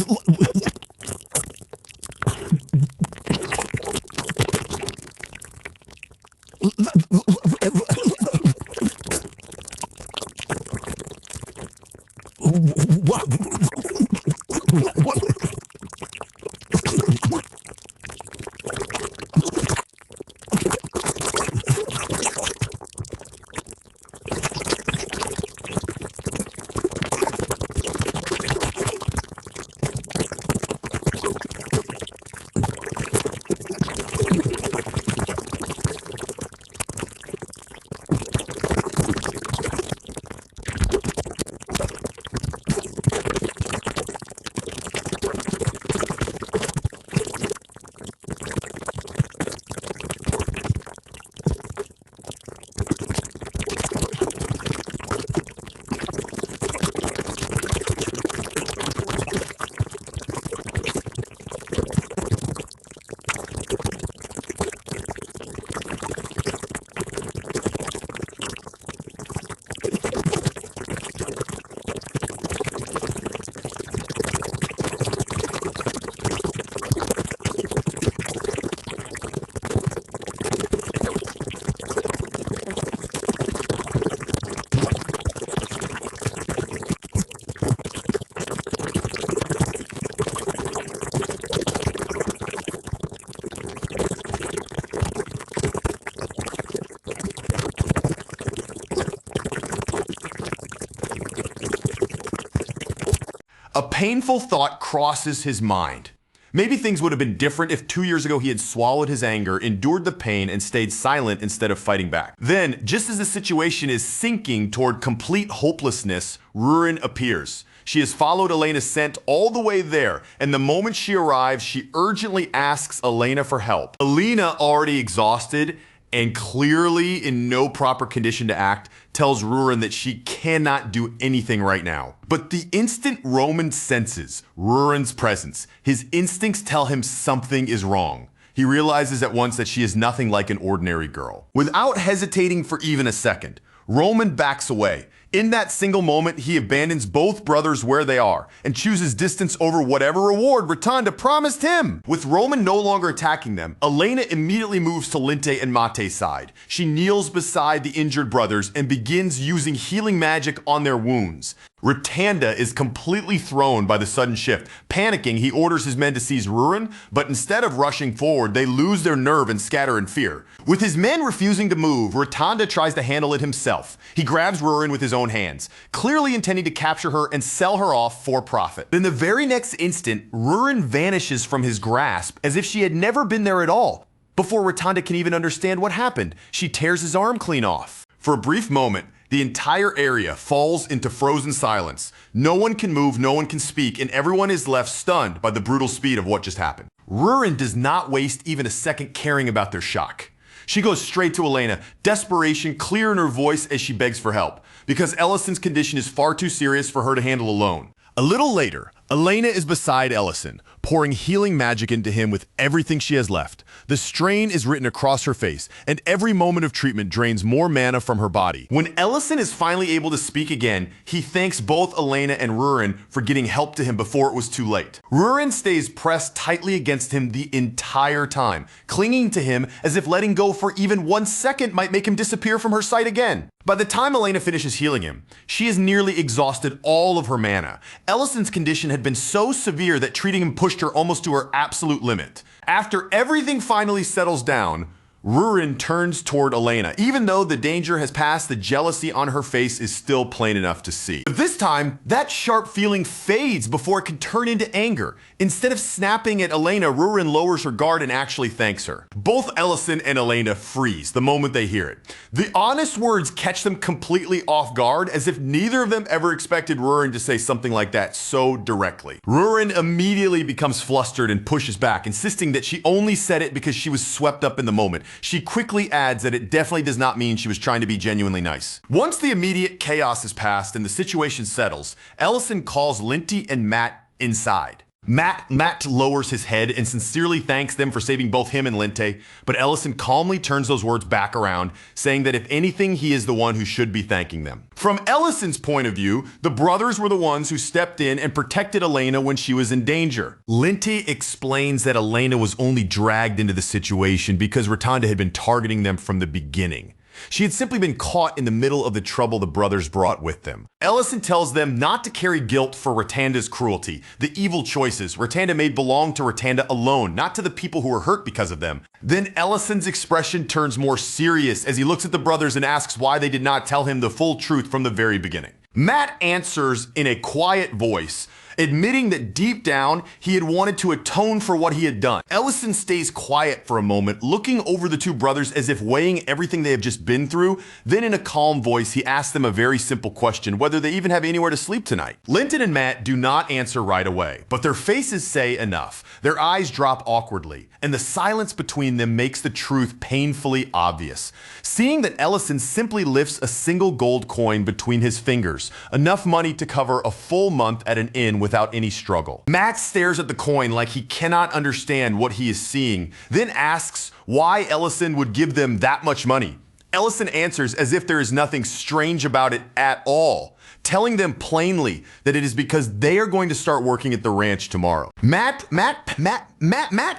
A painful thought crosses his mind. Maybe things would have been different if 2 years ago he had swallowed his anger, endured the pain, and stayed silent instead of fighting back. Then, just as the situation is sinking toward complete hopelessness, Rurin appears. She has followed Elena's scent all the way there, and the moment she arrives, she urgently asks Elena for help. Elena, already exhausted and clearly in no proper condition to act, tells Rurin that she cannot do anything right now. But the instant Roman senses Rurin's presence, his instincts tell him something is wrong. He realizes at once that she is nothing like an ordinary girl. Without hesitating for even a second, Roman backs away. In that single moment, he abandons both brothers where they are and chooses distance over whatever reward Ratanda promised him. With Roman no longer attacking them, Elena immediately moves to Linte and Mate's side. She kneels beside the injured brothers and begins using healing magic on their wounds. Ratanda is completely thrown by the sudden shift. Panicking, he orders his men to seize Rurin, but instead of rushing forward, they lose their nerve and scatter in fear. With his men refusing to move, Ratanda tries to handle it himself. He grabs Rurin with his own hands, clearly intending to capture her and sell her off for profit. Then the very next instant, Rurin vanishes from his grasp as if she had never been there at all. Before Ratanda can even understand what happened, she tears his arm clean off. For a brief moment, The entire area falls into frozen silence. No one can move, no one can speak, and everyone is left stunned by the brutal speed of what just happened. Rurin does not waste even a second caring about their shock. She goes straight to Elena, desperation clear in her voice as she begs for help, because Ellison's condition is far too serious for her to handle alone. A little later, Elena is beside Ellison, pouring healing magic into him with everything she has left. The strain is written across her face, and every moment of treatment drains more mana from her body. When Ellison is finally able to speak again, he thanks both Elena and Rurin for getting help to him before it was too late. Rurin stays pressed tightly against him the entire time, clinging to him as if letting go for even 1 second might make him disappear from her sight again. By the time Elena finishes healing him, she has nearly exhausted all of her mana. Ellison's condition had been so severe that treating him pushed her almost to her absolute limit. After everything finally settles down, Rurin turns toward Elena. Even though the danger has passed, the jealousy on her face is still plain enough to see. But this time, that sharp feeling fades before it can turn into anger. Instead of snapping at Elena, Rurin lowers her guard and actually thanks her. Both Ellison and Elena freeze the moment they hear it. The honest words catch them completely off guard, as if neither of them ever expected Rurin to say something like that so directly. Rurin immediately becomes flustered and pushes back, insisting that she only said it because she was swept up in the moment. She quickly adds that it definitely does not mean she was trying to be genuinely nice. Once the immediate chaos is past and the situation settles, Ellison calls Linty and Matt inside. Matt lowers his head and sincerely thanks them for saving both him and Linte, but Ellison calmly turns those words back around, saying that if anything, he is the one who should be thanking them. From Ellison's point of view, the brothers were the ones who stepped in and protected Elena when she was in danger. Linte explains that Elena was only dragged into the situation because Rotunda had been targeting them from the beginning. She had simply been caught in the middle of the trouble the brothers brought with them. Ellison tells them not to carry guilt for Rotanda's cruelty. The evil choices Rotanda made belonged to Rotanda alone, not to the people who were hurt because of them. Then Ellison's expression turns more serious as he looks at the brothers and asks why they did not tell him the full truth from the very beginning. Matt answers in a quiet voice, admitting that deep down, he had wanted to atone for what he had done. Ellison stays quiet for a moment, looking over the two brothers as if weighing everything they have just been through. Then in a calm voice, he asks them a very simple question, whether they even have anywhere to sleep tonight. Linton and Matt do not answer right away, but their faces say enough. Their eyes drop awkwardly, and the silence between them makes the truth painfully obvious. Seeing that Ellison simply lifts a single gold coin between his fingers, enough money to cover a full month at an inn without any struggle. Matt stares at the coin like he cannot understand what he is seeing, then asks why Ellison would give them that much money. Ellison answers as if there is nothing strange about it at all, telling them plainly that it is because they are going to start working at the ranch tomorrow. Matt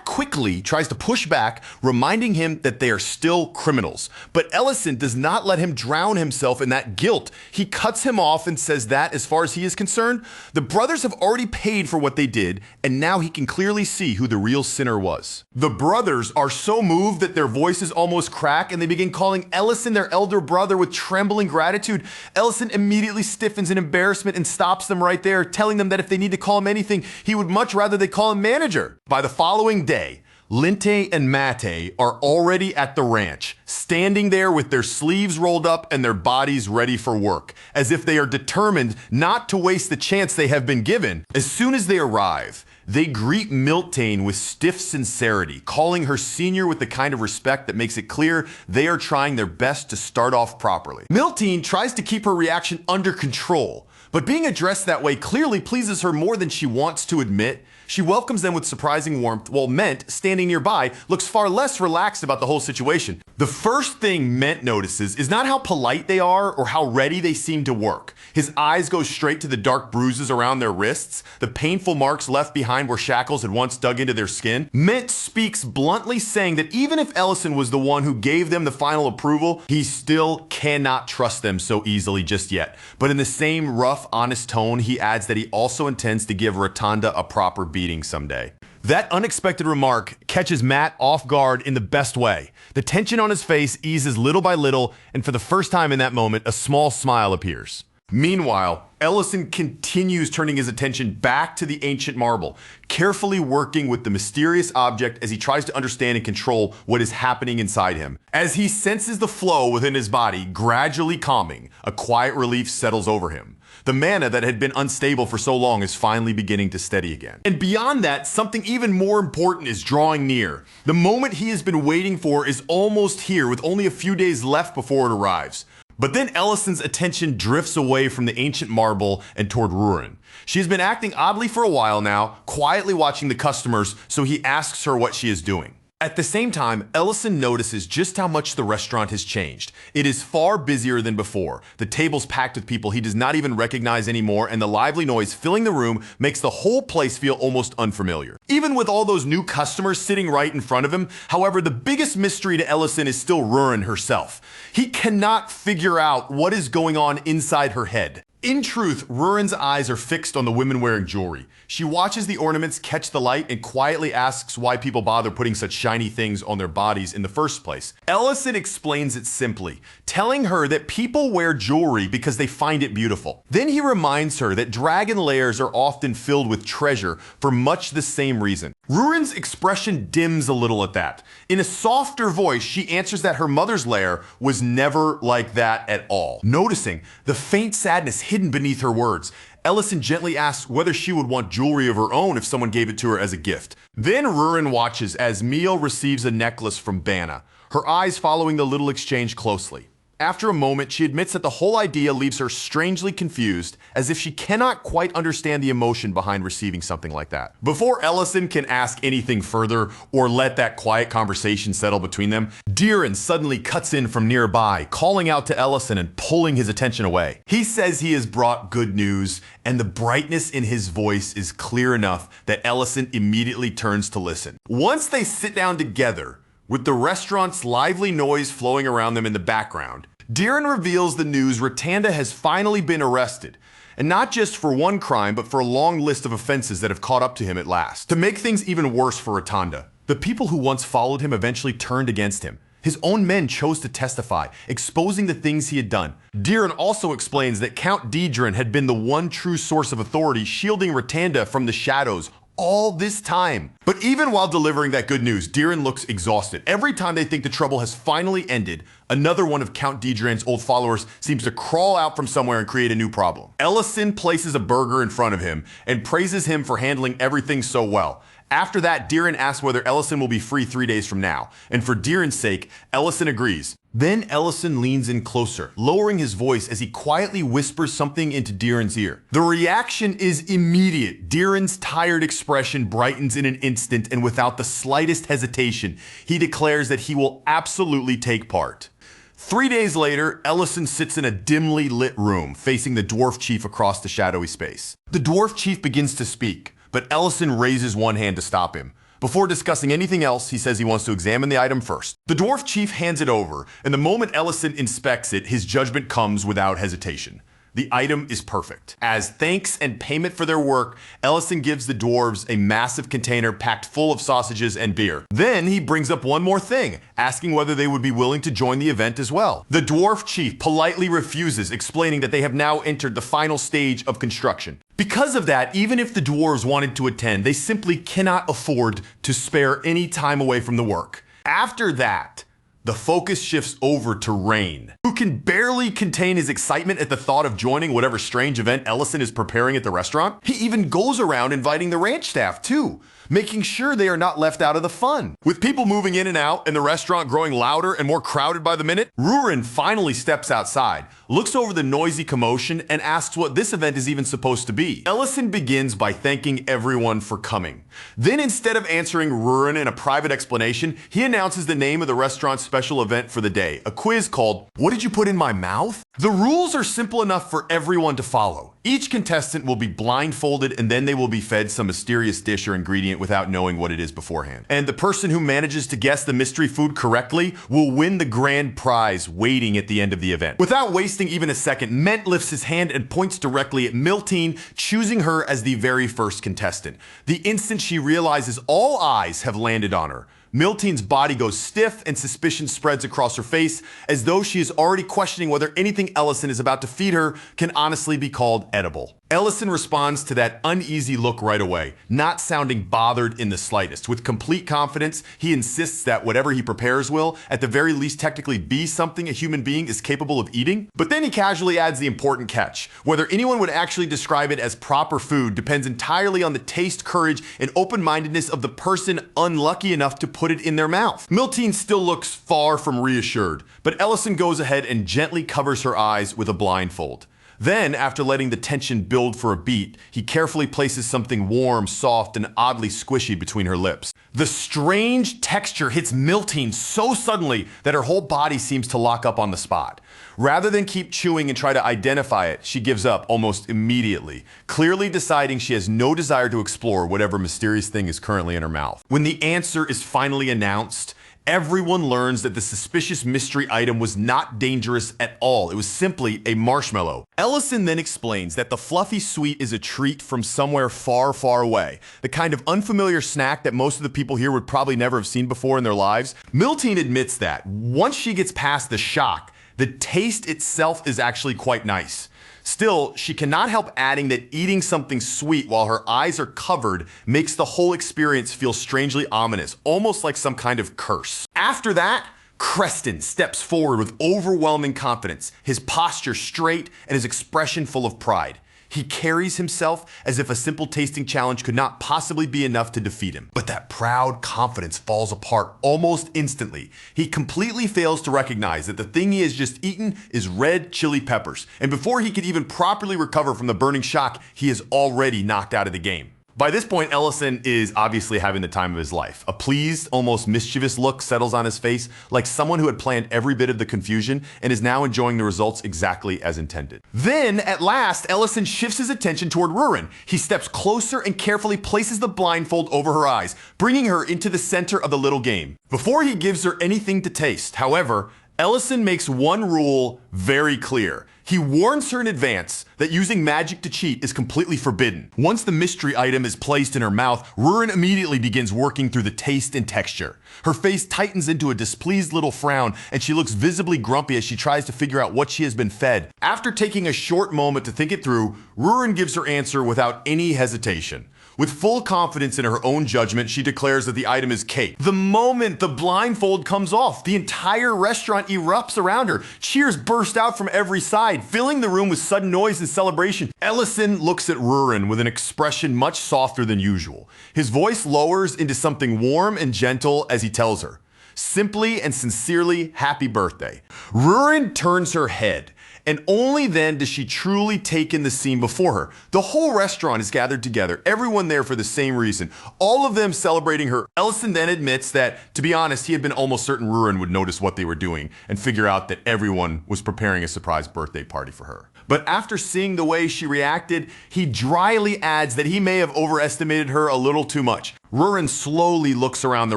quickly tries to push back, reminding him that they are still criminals. But Ellison does not let him drown himself in that guilt. He cuts him off and says that, as far as he is concerned, the brothers have already paid for what they did, and now he can clearly see who the real sinner was. The brothers are so moved that their voices almost crack, and they begin calling Ellison their elder brother with trembling gratitude. Ellison immediately stiffens in embarrassment and stops them right there, telling them that if they need to call him anything, he would much rather they call him manager. By the following day, Linte and Mate are already at the ranch, standing there with their sleeves rolled up and their bodies ready for work, as if they are determined not to waste the chance they have been given. As soon as they arrive, they greet Miltane with stiff sincerity, calling her senior with the kind of respect that makes it clear they are trying their best to start off properly. Miltane tries to keep her reaction under control, but being addressed that way clearly pleases her more than she wants to admit. She welcomes them with surprising warmth, while Ment, standing nearby, looks far less relaxed about the whole situation. The first thing Ment notices is not how polite they are or how ready they seem to work. His eyes go straight to the dark bruises around their wrists, the painful marks left behind where shackles had once dug into their skin. Ment speaks bluntly, saying that even if Ellison was the one who gave them the final approval, he still cannot trust them so easily just yet. But in the same rough, honest tone, he adds that he also intends to give Rotunda a proper beating someday. That unexpected remark catches Matt off guard in the best way. The tension on his face eases little by little, and for the first time in that moment, a small smile appears. Meanwhile, Ellison continues turning his attention back to the ancient marble, carefully working with the mysterious object as he tries to understand and control what is happening inside him. As he senses the flow within his body gradually calming, a quiet relief settles over him. The mana that had been unstable for so long is finally beginning to steady again. And beyond that, something even more important is drawing near. The moment he has been waiting for is almost here, with only a few days left before it arrives. But then Ellison's attention drifts away from the ancient marble and toward Rurin. She has been acting oddly for a while now, quietly watching the customers, so he asks her what she is doing. At the same time, Ellison notices just how much the restaurant has changed. It is far busier than before. The tables packed with people he does not even recognize anymore, and the lively noise filling the room makes the whole place feel almost unfamiliar. Even with all those new customers sitting right in front of him, however, the biggest mystery to Ellison is still Rurin herself. He cannot figure out what is going on inside her head. In truth, Rurin's eyes are fixed on the women wearing jewelry. She watches the ornaments catch the light and quietly asks why people bother putting such shiny things on their bodies in the first place. Ellison explains it simply, telling her that people wear jewelry because they find it beautiful. Then he reminds her that dragon lairs are often filled with treasure for much the same reason. Rurin's expression dims a little at that. In a softer voice, she answers that her mother's lair was never like that at all. Noticing the faint sadness hidden beneath her words, Ellison gently asks whether she would want jewelry of her own if someone gave it to her as a gift. Then Rurin watches as Miel receives a necklace from Banna, her eyes following the little exchange closely. After a moment, she admits that the whole idea leaves her strangely confused, as if she cannot quite understand the emotion behind receiving something like that. Before Ellison can ask anything further or let that quiet conversation settle between them, Diren suddenly cuts in from nearby, calling out to Ellison and pulling his attention away. He says he has brought good news, and the brightness in his voice is clear enough that Ellison immediately turns to listen. Once they sit down together, with the restaurant's lively noise flowing around them in the background, Diren reveals the news Ratanda has finally been arrested, and not just for one crime, but for a long list of offenses that have caught up to him at last. To make things even worse for Ratanda, the people who once followed him eventually turned against him. His own men chose to testify, exposing the things he had done. Diren also explains that Count Dedren had been the one true source of authority shielding Ratanda from the shadows all this time. But even while delivering that good news, Diren looks exhausted. Every time they think the trouble has finally ended, another one of Count Dedren's old followers seems to crawl out from somewhere and create a new problem. Ellison places a burger in front of him and praises him for handling everything so well. After that, Diren asks whether Ellison will be free 3 days from now, and for Diren's sake, Ellison agrees. Then Ellison leans in closer, lowering his voice as he quietly whispers something into Diren's ear. The reaction is immediate. Diren's tired expression brightens in an instant, and without the slightest hesitation, he declares that he will absolutely take part. 3 days later, Ellison sits in a dimly lit room, facing the dwarf chief across the shadowy space. The dwarf chief begins to speak, but Ellison raises one hand to stop him. Before discussing anything else, he says he wants to examine the item first. The dwarf chief hands it over, and the moment Ellison inspects it, his judgment comes without hesitation. The item is perfect. As thanks and payment for their work, Ellison gives the dwarves a massive container packed full of sausages and beer. Then he brings up one more thing, asking whether they would be willing to join the event as well. The dwarf chief politely refuses, explaining that they have now entered the final stage of construction. Because of that, even if the dwarves wanted to attend, they simply cannot afford to spare any time away from the work. After that, the focus shifts over to Rain, who can barely contain his excitement at the thought of joining whatever strange event Ellison is preparing at the restaurant. He even goes around inviting the ranch staff too, making sure they are not left out of the fun. With people moving in and out and the restaurant growing louder and more crowded by the minute, Rurin finally steps outside, looks over the noisy commotion, and asks what this event is even supposed to be. Ellison begins by thanking everyone for coming. Then, instead of answering Rurin in a private explanation, he announces the name of the restaurant's special event for the day, a quiz called "What Did You Put in My Mouth?" The rules are simple enough for everyone to follow. Each contestant will be blindfolded, and then they will be fed some mysterious dish or ingredient without knowing what it is beforehand. And the person who manages to guess the mystery food correctly will win the grand prize waiting at the end of the event. Without wasting even a second, Ment lifts his hand and points directly at Miltine, choosing her as the very first contestant. The instant she realizes all eyes have landed on her, Milteen's body goes stiff and suspicion spreads across her face as though she is already questioning whether anything Ellison is about to feed her can honestly be called edible. Ellison responds to that uneasy look right away, not sounding bothered in the slightest. With complete confidence, he insists that whatever he prepares will, at the very least, technically be something a human being is capable of eating. But then he casually adds the important catch. Whether anyone would actually describe it as proper food depends entirely on the taste, courage, and open-mindedness of the person unlucky enough to put it in their mouth. Milteen still looks far from reassured, but Ellison goes ahead and gently covers her eyes with a blindfold. Then, after letting the tension build for a beat, he carefully places something warm, soft, and oddly squishy between her lips. The strange texture hits Milteen so suddenly that her whole body seems to lock up on the spot. Rather than keep chewing and try to identify it, she gives up almost immediately, clearly deciding she has no desire to explore whatever mysterious thing is currently in her mouth. When the answer is finally announced, everyone learns that the suspicious mystery item was not dangerous at all. It was simply a marshmallow. Ellison then explains that the fluffy sweet is a treat from somewhere far, far away. The kind of unfamiliar snack that most of the people here would probably never have seen before in their lives. Milteen admits that once she gets past the shock, the taste itself is actually quite nice. Still, she cannot help adding that eating something sweet while her eyes are covered makes the whole experience feel strangely ominous, almost like some kind of curse. After that, Creston steps forward with overwhelming confidence, his posture straight and his expression full of pride. He carries himself as if a simple tasting challenge could not possibly be enough to defeat him. But that proud confidence falls apart almost instantly. He completely fails to recognize that the thing he has just eaten is red chili peppers. And before he could even properly recover from the burning shock, he is already knocked out of the game. By this point, Ellison is obviously having the time of his life. A pleased, almost mischievous look settles on his face, like someone who had planned every bit of the confusion and is now enjoying the results exactly as intended. Then, at last, Ellison shifts his attention toward Rurin. He steps closer and carefully places the blindfold over her eyes, bringing her into the center of the little game. Before he gives her anything to taste, however, Ellison makes one rule very clear. He warns her in advance that using magic to cheat is completely forbidden. Once the mystery item is placed in her mouth, Rurin immediately begins working through the taste and texture. Her face tightens into a displeased little frown, and she looks visibly grumpy as she tries to figure out what she has been fed. After taking a short moment to think it through, Rurin gives her answer without any hesitation. With full confidence in her own judgment, she declares that the item is cake. The moment the blindfold comes off, the entire restaurant erupts around her. Cheers burst out from every side, filling the room with sudden noise and celebration. Ellison looks at Rurin with an expression much softer than usual. His voice lowers into something warm and gentle as he tells her, simply and sincerely, happy birthday. Rurin turns her head, and only then does she truly take in the scene before her. The whole restaurant is gathered together, everyone there for the same reason, all of them celebrating her. Ellison then admits that, to be honest, he had been almost certain Rurin would notice what they were doing and figure out that everyone was preparing a surprise birthday party for her. But after seeing the way she reacted, he dryly adds that he may have overestimated her a little too much. Rurin slowly looks around the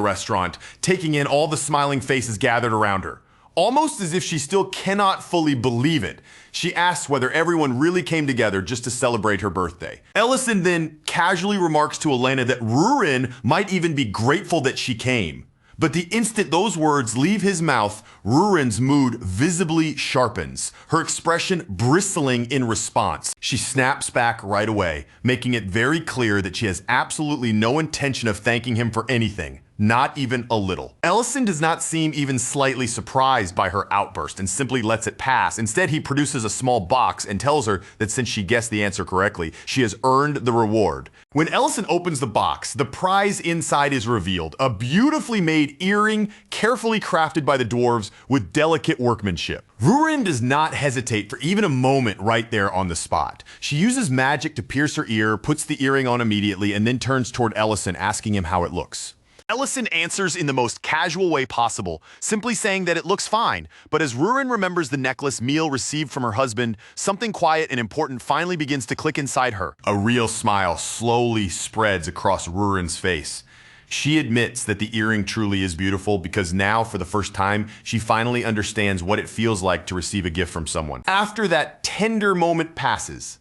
restaurant, taking in all the smiling faces gathered around her. Almost as if she still cannot fully believe it, she asks whether everyone really came together just to celebrate her birthday. Ellison then casually remarks to Elena that Rurin might even be grateful that she came. But the instant those words leave his mouth, Rurin's mood visibly sharpens, her expression bristling in response. She snaps back right away, making it very clear that she has absolutely no intention of thanking him for anything. Not even a little. Ellison does not seem even slightly surprised by her outburst and simply lets it pass. Instead, he produces a small box and tells her that since she guessed the answer correctly, she has earned the reward. When Ellison opens the box, the prize inside is revealed. A beautifully made earring, carefully crafted by the dwarves with delicate workmanship. Rurin does not hesitate for even a moment right there on the spot. She uses magic to pierce her ear, puts the earring on immediately, and then turns toward Ellison, asking him how it looks. Ellison answers in the most casual way possible, simply saying that it looks fine, but as Rurin remembers the necklace Miel received from her husband, something quiet and important finally begins to click inside her. A real smile slowly spreads across Rurin's face. She admits that the earring truly is beautiful because now, for the first time, she finally understands what it feels like to receive a gift from someone. After that tender moment passes,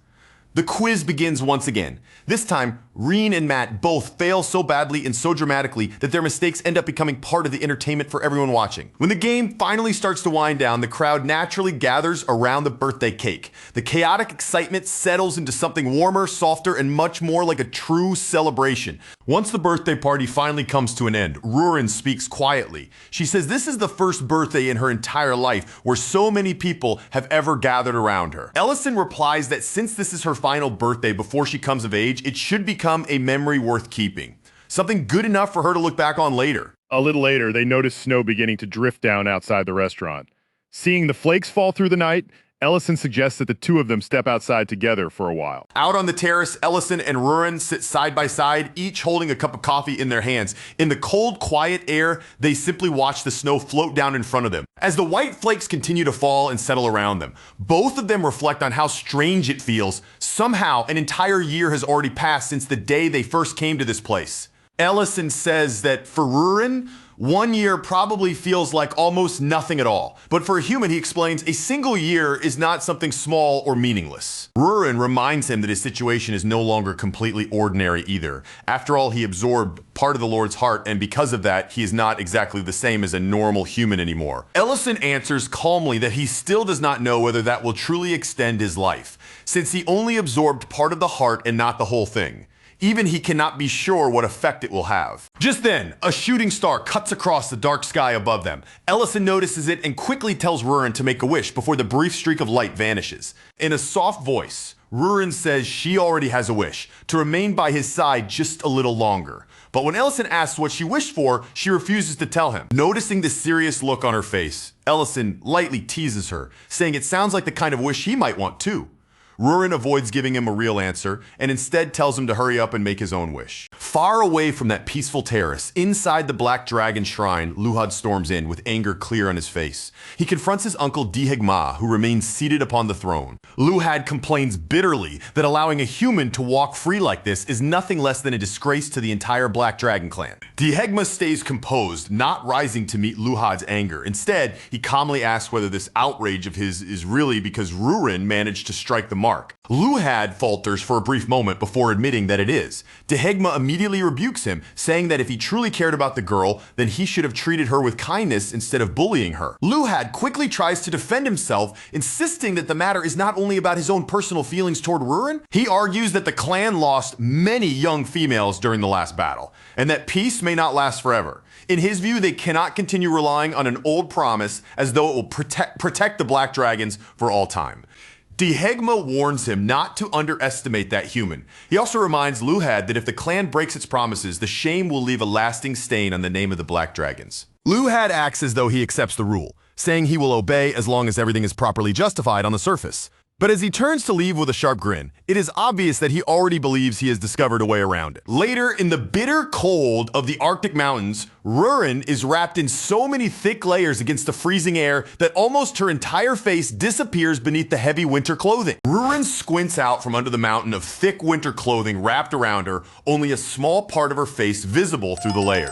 The quiz begins once again. This time, Reen and Matt both fail so badly and so dramatically that their mistakes end up becoming part of the entertainment for everyone watching. When the game finally starts to wind down, the crowd naturally gathers around the birthday cake. The chaotic excitement settles into something warmer, softer, and much more like a true celebration. Once the birthday party finally comes to an end, Rurin speaks quietly. She says this is the first birthday in her entire life where so many people have ever gathered around her. Ellison replies that since this is her final birthday before she comes of age, it should become a memory worth keeping. Something good enough for her to look back on later. A little later, they notice snow beginning to drift down outside the restaurant. Seeing the flakes fall through the night, Ellison suggests that the two of them step outside together for a while. Out on the terrace, Ellison and Rurin sit side by side, each holding a cup of coffee in their hands. In the cold, quiet air, they simply watch the snow float down in front of them. As the white flakes continue to fall and settle around them, both of them reflect on how strange it feels. Somehow, an entire year has already passed since the day they first came to this place. Ellison says that for Rurin, 1 year probably feels like almost nothing at all. But for a human, he explains, a single year is not something small or meaningless. Rurin reminds him that his situation is no longer completely ordinary either. After all, he absorbed part of the Lord's heart, and because of that, he is not exactly the same as a normal human anymore. Ellison answers calmly that he still does not know whether that will truly extend his life, since he only absorbed part of the heart and not the whole thing. Even he cannot be sure what effect it will have. Just then, a shooting star cuts across the dark sky above them. Ellison notices it and quickly tells Rurin to make a wish before the brief streak of light vanishes. In a soft voice, Rurin says she already has a wish, to remain by his side just a little longer. But when Ellison asks what she wished for, she refuses to tell him. Noticing the serious look on her face, Ellison lightly teases her, saying it sounds like the kind of wish he might want too. Rurin avoids giving him a real answer and instead tells him to hurry up and make his own wish. Far away from that peaceful terrace, inside the Black Dragon Shrine, Luhad storms in with anger clear on his face. He confronts his uncle Dihegma, who remains seated upon the throne. Luhad complains bitterly that allowing a human to walk free like this is nothing less than a disgrace to the entire Black Dragon clan. Dihegma stays composed, not rising to meet Luhad's anger. Instead, he calmly asks whether this outrage of his is really because Rurin managed to strike the mark. Luhad falters for a brief moment before admitting that it is. Dihegma immediately rebukes him, saying that if he truly cared about the girl, then he should have treated her with kindness instead of bullying her. Luhad quickly tries to defend himself, insisting that the matter is not only about his own personal feelings toward Rurin. He argues that the clan lost many young females during the last battle, and that peace may not last forever. In his view, they cannot continue relying on an old promise as though it will protect the Black Dragons for all time. Dihegma warns him not to underestimate that human. He also reminds Luhad that if the clan breaks its promises, the shame will leave a lasting stain on the name of the Black Dragons. Luhad acts as though he accepts the rule, saying he will obey as long as everything is properly justified on the surface. But as he turns to leave with a sharp grin, it is obvious that he already believes he has discovered a way around it. Later, in the bitter cold of the Arctic mountains, Rurin is wrapped in so many thick layers against the freezing air that almost her entire face disappears beneath the heavy winter clothing. Rurin squints out from under the mountain of thick winter clothing wrapped around her, only a small part of her face visible through the layers.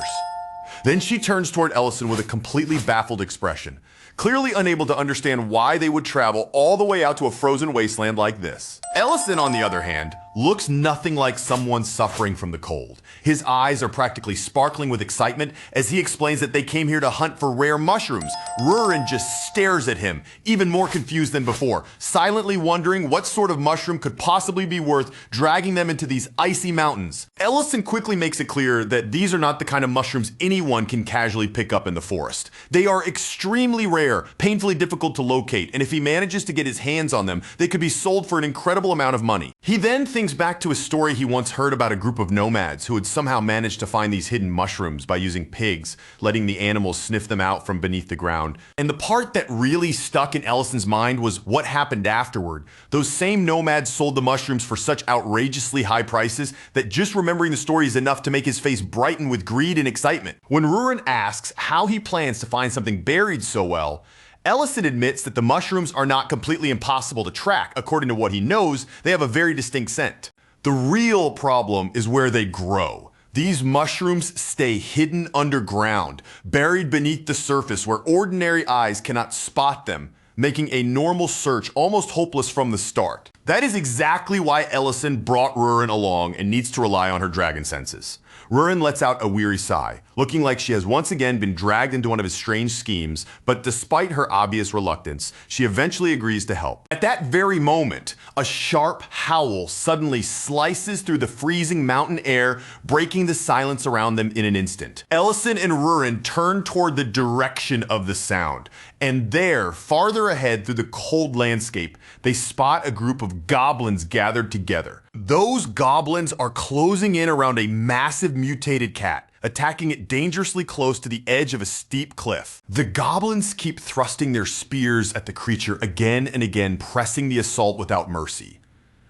Then she turns toward Ellison with a completely baffled expression, clearly unable to understand why they would travel all the way out to a frozen wasteland like this. Ellison, on the other hand, looks nothing like someone suffering from the cold. His eyes are practically sparkling with excitement as he explains that they came here to hunt for rare mushrooms. Rurin just stares at him, even more confused than before, silently wondering what sort of mushroom could possibly be worth dragging them into these icy mountains. Ellison quickly makes it clear that these are not the kind of mushrooms anyone can casually pick up in the forest. They are extremely rare, painfully difficult to locate, and if he manages to get his hands on them, they could be sold for an incredible amount of money. He then thinks back to a story he once heard about a group of nomads who had somehow managed to find these hidden mushrooms by using pigs, letting the animals sniff them out from beneath the ground. And the part that really stuck in Ellison's mind was what happened afterward. Those same nomads sold the mushrooms for such outrageously high prices that just remembering the story is enough to make his face brighten with greed and excitement. When Rurin asks how he plans to find something buried so well, Ellison admits that the mushrooms are not completely impossible to track. According to what he knows, they have a very distinct scent. The real problem is where they grow. These mushrooms stay hidden underground, buried beneath the surface where ordinary eyes cannot spot them. making a normal search almost hopeless from the start. That is exactly why Ellison brought Rurin along and needs to rely on her dragon senses. Rurin lets out a weary sigh, looking like she has once again been dragged into one of his strange schemes, but despite her obvious reluctance, she eventually agrees to help. At that very moment, a sharp howl suddenly slices through the freezing mountain air, breaking the silence around them in an instant. Ellison and Rurin turn toward the direction of the sound, and there, farther ahead through the cold landscape, they spot a group of goblins gathered together. Those goblins are closing in around a massive mutated cat, attacking it dangerously close to the edge of a steep cliff. The goblins keep thrusting their spears at the creature again and again, pressing the assault without mercy.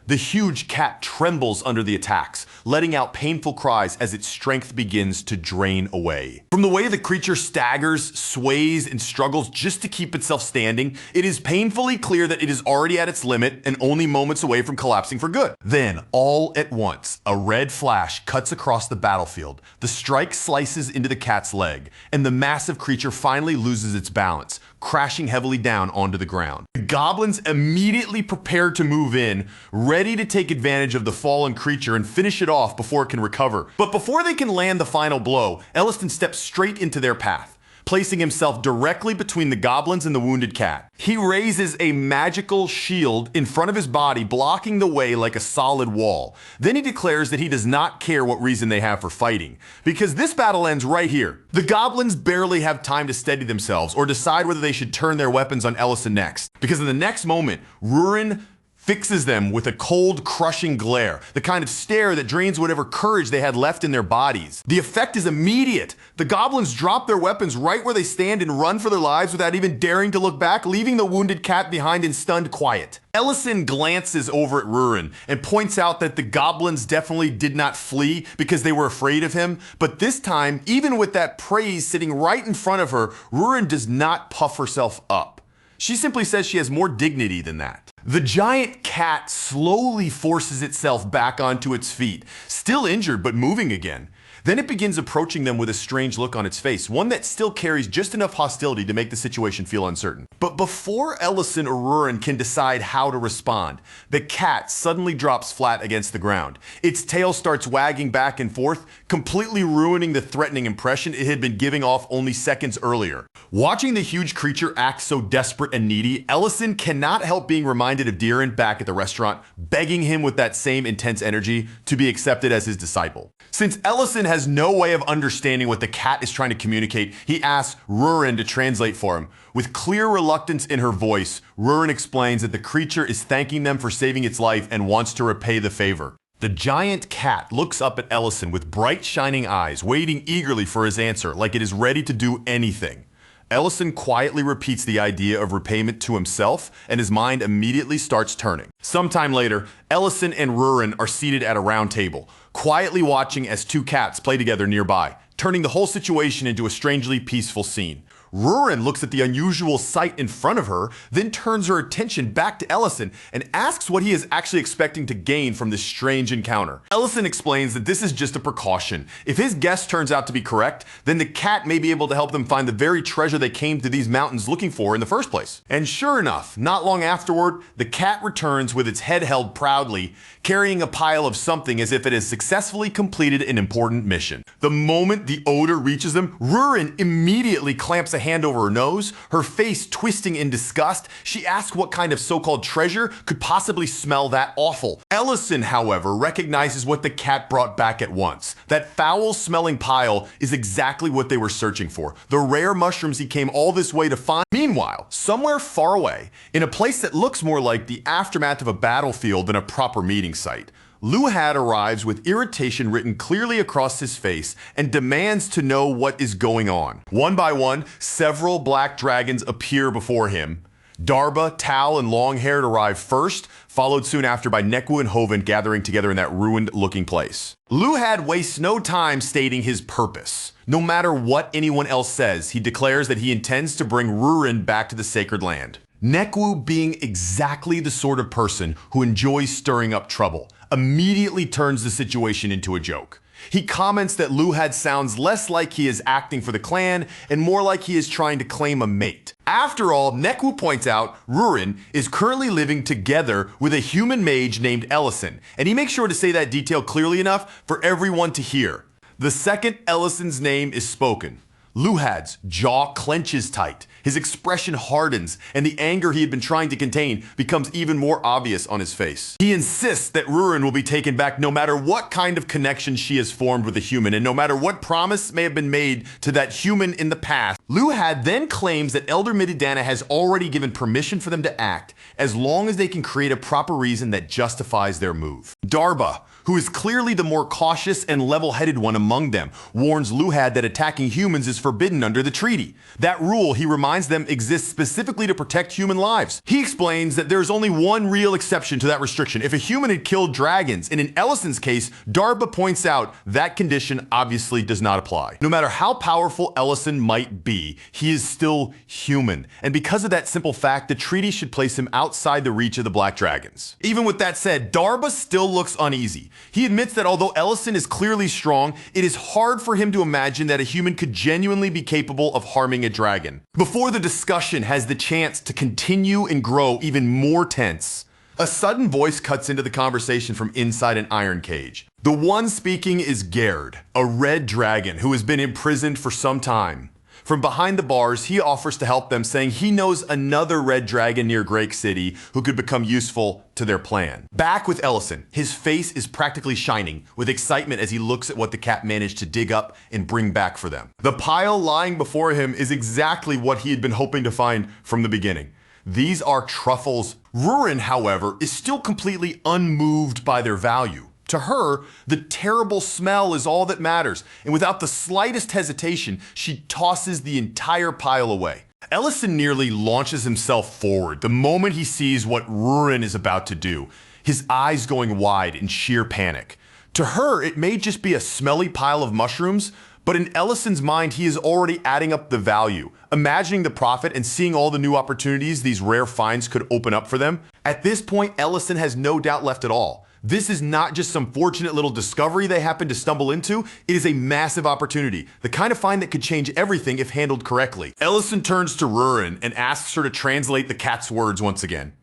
The huge cat trembles under the attacks, letting out painful cries as its strength begins to drain away. From the way the creature staggers, sways, and struggles just to keep itself standing, it is painfully clear that it is already at its limit and only moments away from collapsing for good. Then, all at once, a red flash cuts across the battlefield. The strike slices into the cat's leg, and the massive creature finally loses its balance, crashing heavily down onto the ground. The goblins immediately prepare to move in, ready to take advantage of the fallen creature and finish it off before it can recover. But before they can land the final blow, Ellison steps straight into their path, placing himself directly between the goblins and the wounded cat. He raises a magical shield in front of his body, blocking the way like a solid wall. Then he declares that he does not care what reason they have for fighting, because this battle ends right here. The goblins barely have time to steady themselves or decide whether they should turn their weapons on Ellison next, because in the next moment, Rurin fixes them with a cold, crushing glare, the kind of stare that drains whatever courage they had left in their bodies. The effect is immediate. The goblins drop their weapons right where they stand and run for their lives without even daring to look back, leaving the wounded cat behind in stunned quiet. Ellison glances over at Rurin and points out that the goblins definitely did not flee because they were afraid of him, but this time, even with that praise sitting right in front of her, Rurin does not puff herself up. She simply says she has more dignity than that. The giant cat slowly forces itself back onto its feet, still injured but moving again. Then it begins approaching them with a strange look on its face, one that still carries just enough hostility to make the situation feel uncertain. But before Ellison or Rurin can decide how to respond, the cat suddenly drops flat against the ground. Its tail starts wagging back and forth, completely ruining the threatening impression it had been giving off only seconds earlier. Watching the huge creature act so desperate and needy, Ellison cannot help being reminded of Diren back at the restaurant, begging him with that same intense energy to be accepted as his disciple. Since Ellison has no way of understanding what the cat is trying to communicate, he asks Rurin to translate for him. With clear reluctance in her voice, Rurin explains that the creature is thanking them for saving its life and wants to repay the favor. The giant cat looks up at Ellison with bright shining eyes, waiting eagerly for his answer, like it is ready to do anything. Ellison quietly repeats the idea of repayment to himself, and his mind immediately starts turning. Sometime later, Ellison and Rurin are seated at a round table, quietly watching as two cats play together nearby, turning the whole situation into a strangely peaceful scene. Rurin looks at the unusual sight in front of her, then turns her attention back to Ellison and asks what he is actually expecting to gain from this strange encounter. Ellison explains that this is just a precaution. If his guess turns out to be correct, then the cat may be able to help them find the very treasure they came to these mountains looking for in the first place. And sure enough, not long afterward, the cat returns with its head held proudly, carrying a pile of something as if it has successfully completed an important mission. The moment the odor reaches them, Rurin immediately clamps a hand over her nose, her face twisting in disgust. She asks what kind of so-called treasure could possibly smell that awful. Ellison, however, recognizes what the cat brought back at once. That foul-smelling pile is exactly what they were searching for, the rare mushrooms he came all this way to find. Meanwhile, somewhere far away, in a place that looks more like the aftermath of a battlefield than a proper meeting site, Luhad arrives with irritation written clearly across his face and demands to know what is going on. One by one, several black dragons appear before him. Darba, Tal, and Longhaired arrive first, followed soon after by Nekwu and Hoven gathering together in that ruined-looking place. Luhad wastes no time stating his purpose. No matter what anyone else says, he declares that he intends to bring Rurin back to the Sacred Land. Nekwu, being exactly the sort of person who enjoys stirring up trouble, immediately turns the situation into a joke. He comments that Luhad sounds less like he is acting for the clan and more like he is trying to claim a mate. After all, Nekwu points out Rurin is currently living together with a human mage named Ellison, and he makes sure to say that detail clearly enough for everyone to hear. The second Ellison's name is spoken, Luhad's jaw clenches tight, his expression hardens, and the anger he had been trying to contain becomes even more obvious on his face. He insists that Rurin will be taken back no matter what kind of connection she has formed with a human, and no matter what promise may have been made to that human in the past. Luhad then claims that Elder Mididana has already given permission for them to act, as long as they can create a proper reason that justifies their move. Darba, who is clearly the more cautious and level-headed one among them, warns Luhad that attacking humans is forbidden under the treaty. That rule, he reminds them, exists specifically to protect human lives. He explains that there's only one real exception to that restriction: if a human had killed dragons, and in Ellison's case, Darba points out that condition obviously does not apply. No matter how powerful Ellison might be, he is still human, and because of that simple fact, the treaty should place him outside the reach of the Black Dragons. Even with that said, Darba still looks uneasy. He admits that although Ellison is clearly strong, it is hard for him to imagine that a human could genuinely be capable of harming a dragon. Before the discussion has the chance to continue and grow even more tense, a sudden voice cuts into the conversation from inside an iron cage. The one speaking is Gerd, a red dragon who has been imprisoned for some time. From behind the bars, he offers to help them, saying he knows another red dragon near Drake City who could become useful to their plan. Back with Ellison, his face is practically shining with excitement as he looks at what the cat managed to dig up and bring back for them. The pile lying before him is exactly what he had been hoping to find from the beginning. These are truffles. Rurin, however, is still completely unmoved by their value. To her, the terrible smell is all that matters, and without the slightest hesitation, she tosses the entire pile away. Ellison nearly launches himself forward the moment he sees what Rurin is about to do, his eyes going wide in sheer panic. To her, it may just be a smelly pile of mushrooms, but in Ellison's mind, he is already adding up the value, imagining the profit and seeing all the new opportunities these rare finds could open up for them. At this point, Ellison has no doubt left at all. This is not just some fortunate little discovery they happen to stumble into, it is a massive opportunity, the kind of find that could change everything if handled correctly. Ellison turns to Rurin and asks her to translate the cat's words once again.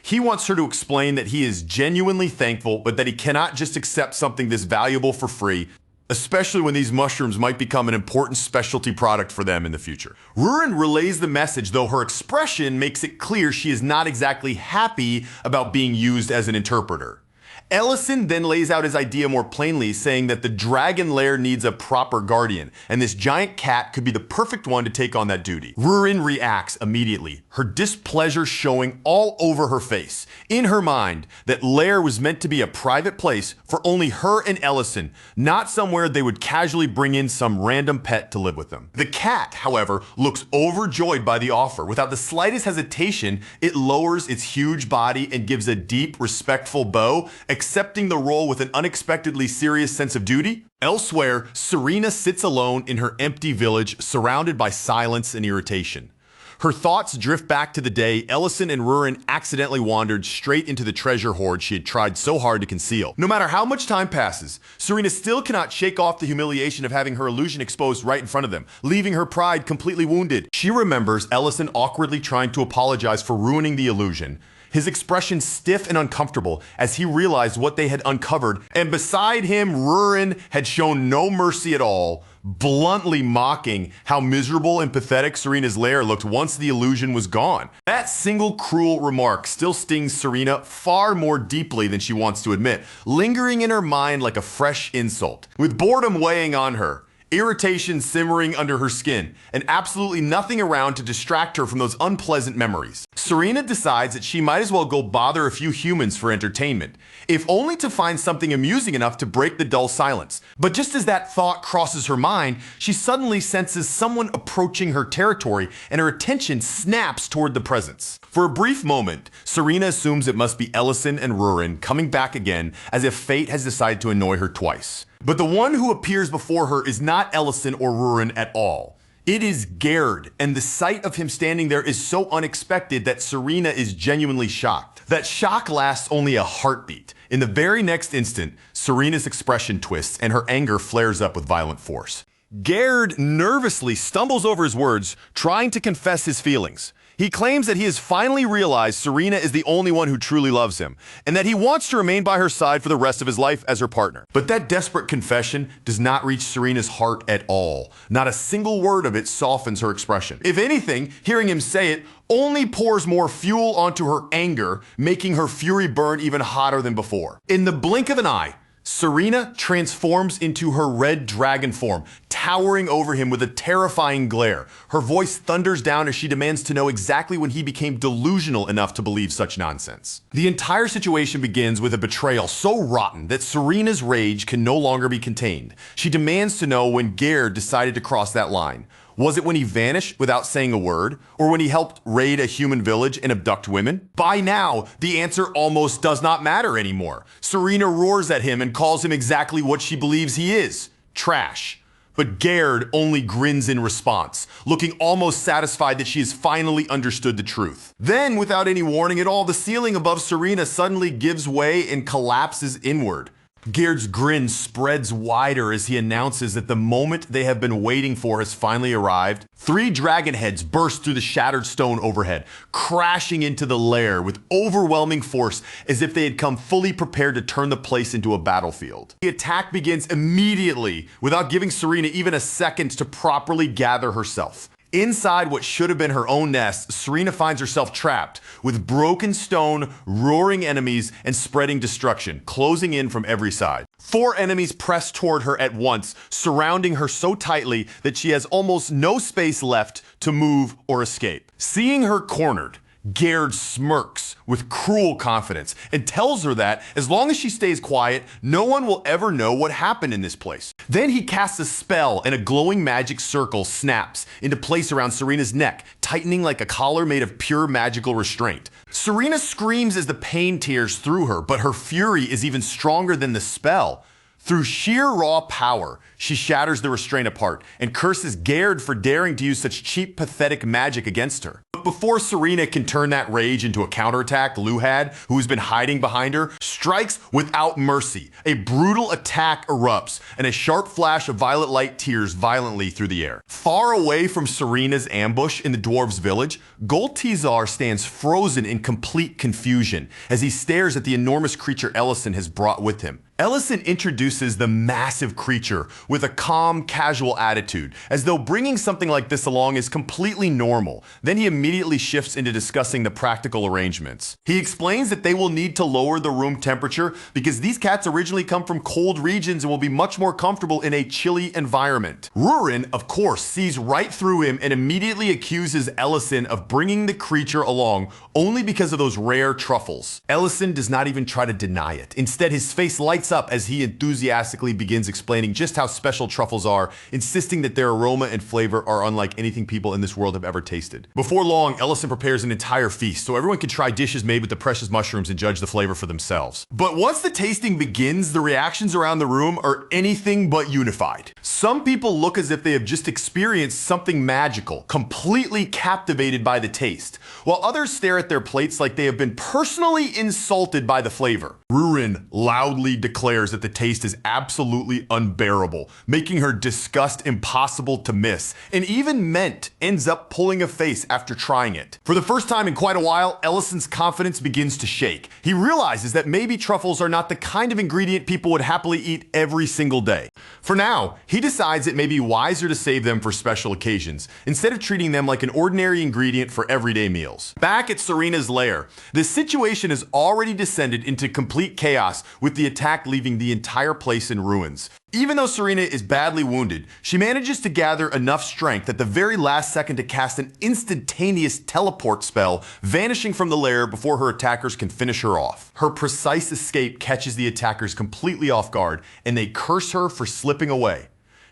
He wants her to explain that he is genuinely thankful, but that he cannot just accept something this valuable for free, especially when these mushrooms might become an important specialty product for them in the future. Rurin relays the message, though her expression makes it clear she is not exactly happy about being used as an interpreter. Ellison then lays out his idea more plainly, saying that the dragon lair needs a proper guardian, and this giant cat could be the perfect one to take on that duty. Rurin reacts immediately, her displeasure showing all over her face. In her mind, that lair was meant to be a private place for only her and Ellison, not somewhere they would casually bring in some random pet to live with them. The cat, however, looks overjoyed by the offer. Without the slightest hesitation, it lowers its huge body and gives a deep, respectful bow, accepting the role with an unexpectedly serious sense of duty. Elsewhere, Serena sits alone in her empty village, surrounded by silence and irritation. Her thoughts drift back to the day Ellison and Rurin accidentally wandered straight into the treasure hoard she had tried so hard to conceal. No matter how much time passes, Serena still cannot shake off the humiliation of having her illusion exposed right in front of them, leaving her pride completely wounded. She remembers Ellison awkwardly trying to apologize for ruining the illusion, his expression stiff and uncomfortable as he realized what they had uncovered, and beside him, Rurin had shown no mercy at all, bluntly mocking how miserable and pathetic Serena's lair looked once the illusion was gone. That single cruel remark still stings Serena far more deeply than she wants to admit, lingering in her mind like a fresh insult. With boredom weighing on her, irritation simmering under her skin, and absolutely nothing around to distract her from those unpleasant memories, Serena decides that she might as well go bother a few humans for entertainment, if only to find something amusing enough to break the dull silence. But just as that thought crosses her mind, she suddenly senses someone approaching her territory, and her attention snaps toward the presence. For a brief moment, Serena assumes it must be Ellison and Rurin coming back again, as if fate has decided to annoy her twice. But the one who appears before her is not Ellison or Rurin at all. It is Gerd, and the sight of him standing there is so unexpected that Serena is genuinely shocked. That shock lasts only a heartbeat, In the very next instant, Serena's expression twists and her anger flares up with violent force. Gerd nervously stumbles over his words, trying to confess his feelings. He claims that he has finally realized Serena is the only one who truly loves him, and that he wants to remain by her side for the rest of his life as her partner. But that desperate confession does not reach Serena's heart at all. Not a single word of it softens her expression. If anything, hearing him say it only pours more fuel onto her anger, making her fury burn even hotter than before. In the blink of an eye, Serena transforms into her red dragon form, towering over him with a terrifying glare. Her voice thunders down as she demands to know exactly when he became delusional enough to believe such nonsense. The entire situation begins with a betrayal so rotten that Serena's rage can no longer be contained. She demands to know when Gerd decided to cross that line. Was it when he vanished without saying a word? Or when he helped raid a human village and abduct women? By now, the answer almost does not matter anymore. Serena roars at him and calls him exactly what she believes he is: trash. But Gerd only grins in response, looking almost satisfied that she has finally understood the truth. Then, without any warning at all, the ceiling above Serena suddenly gives way and collapses inward. Gerd's grin spreads wider as he announces that the moment they have been waiting for has finally arrived. 3 dragon heads burst through the shattered stone overhead, crashing into the lair with overwhelming force as if they had come fully prepared to turn the place into a battlefield. The attack begins immediately, without giving Serena even a second to properly gather herself. Inside what should have been her own nest, Serena finds herself trapped, with broken stone, roaring enemies, and spreading destruction, closing in from every side. 4 enemies press toward her at once, surrounding her so tightly that she has almost no space left to move or escape. Seeing her cornered, Gerd smirks with cruel confidence and tells her that, as long as she stays quiet, no one will ever know what happened in this place. Then he casts a spell and a glowing magic circle snaps into place around Serena's neck, tightening like a collar made of pure magical restraint. Serena screams as the pain tears through her, but her fury is even stronger than the spell. Through sheer raw power, she shatters the restraint apart and curses Gerd for daring to use such cheap, pathetic magic against her. But before Serena can turn that rage into a counterattack, Luhad, who has been hiding behind her, strikes without mercy. A brutal attack erupts, and a sharp flash of violet light tears violently through the air. Far away from Serena's ambush in the dwarves' village, Goltizar stands frozen in complete confusion as he stares at the enormous creature Ellison has brought with him. Ellison introduces the massive creature with a calm, casual attitude, as though bringing something like this along is completely normal. Then he immediately shifts into discussing the practical arrangements. He explains that they will need to lower the room temperature because these cats originally come from cold regions and will be much more comfortable in a chilly environment. Rurin, of course, sees right through him and immediately accuses Ellison of bringing the creature along only because of those rare truffles. Ellison does not even try to deny it. Instead, his face lights up as he enthusiastically begins explaining just how special truffles are, insisting that their aroma and flavor are unlike anything people in this world have ever tasted. Before long, Ellison prepares an entire feast so everyone can try dishes made with the precious mushrooms and judge the flavor for themselves. But once the tasting begins, the reactions around the room are anything but unified. Some people look as if they have just experienced something magical, completely captivated by the taste, while others stare at their plates like they have been personally insulted by the flavor. Rurin loudly declares that the taste is absolutely unbearable, making her disgust impossible to miss, and even Ment ends up pulling a face after trying it. For the first time in quite a while, Ellison's confidence begins to shake. He realizes that maybe truffles are not the kind of ingredient people would happily eat every single day. For now, he decides it may be wiser to save them for special occasions, instead of treating them like an ordinary ingredient for everyday meals. Back at Serena's lair, the situation has already descended into complete chaos, with the attack leaving the entire place in ruins. Even though Serena is badly wounded, she manages to gather enough strength at the very last second to cast an instantaneous teleport spell, vanishing from the lair before her attackers can finish her off. Her precise escape catches the attackers completely off guard, and they curse her for slipping away.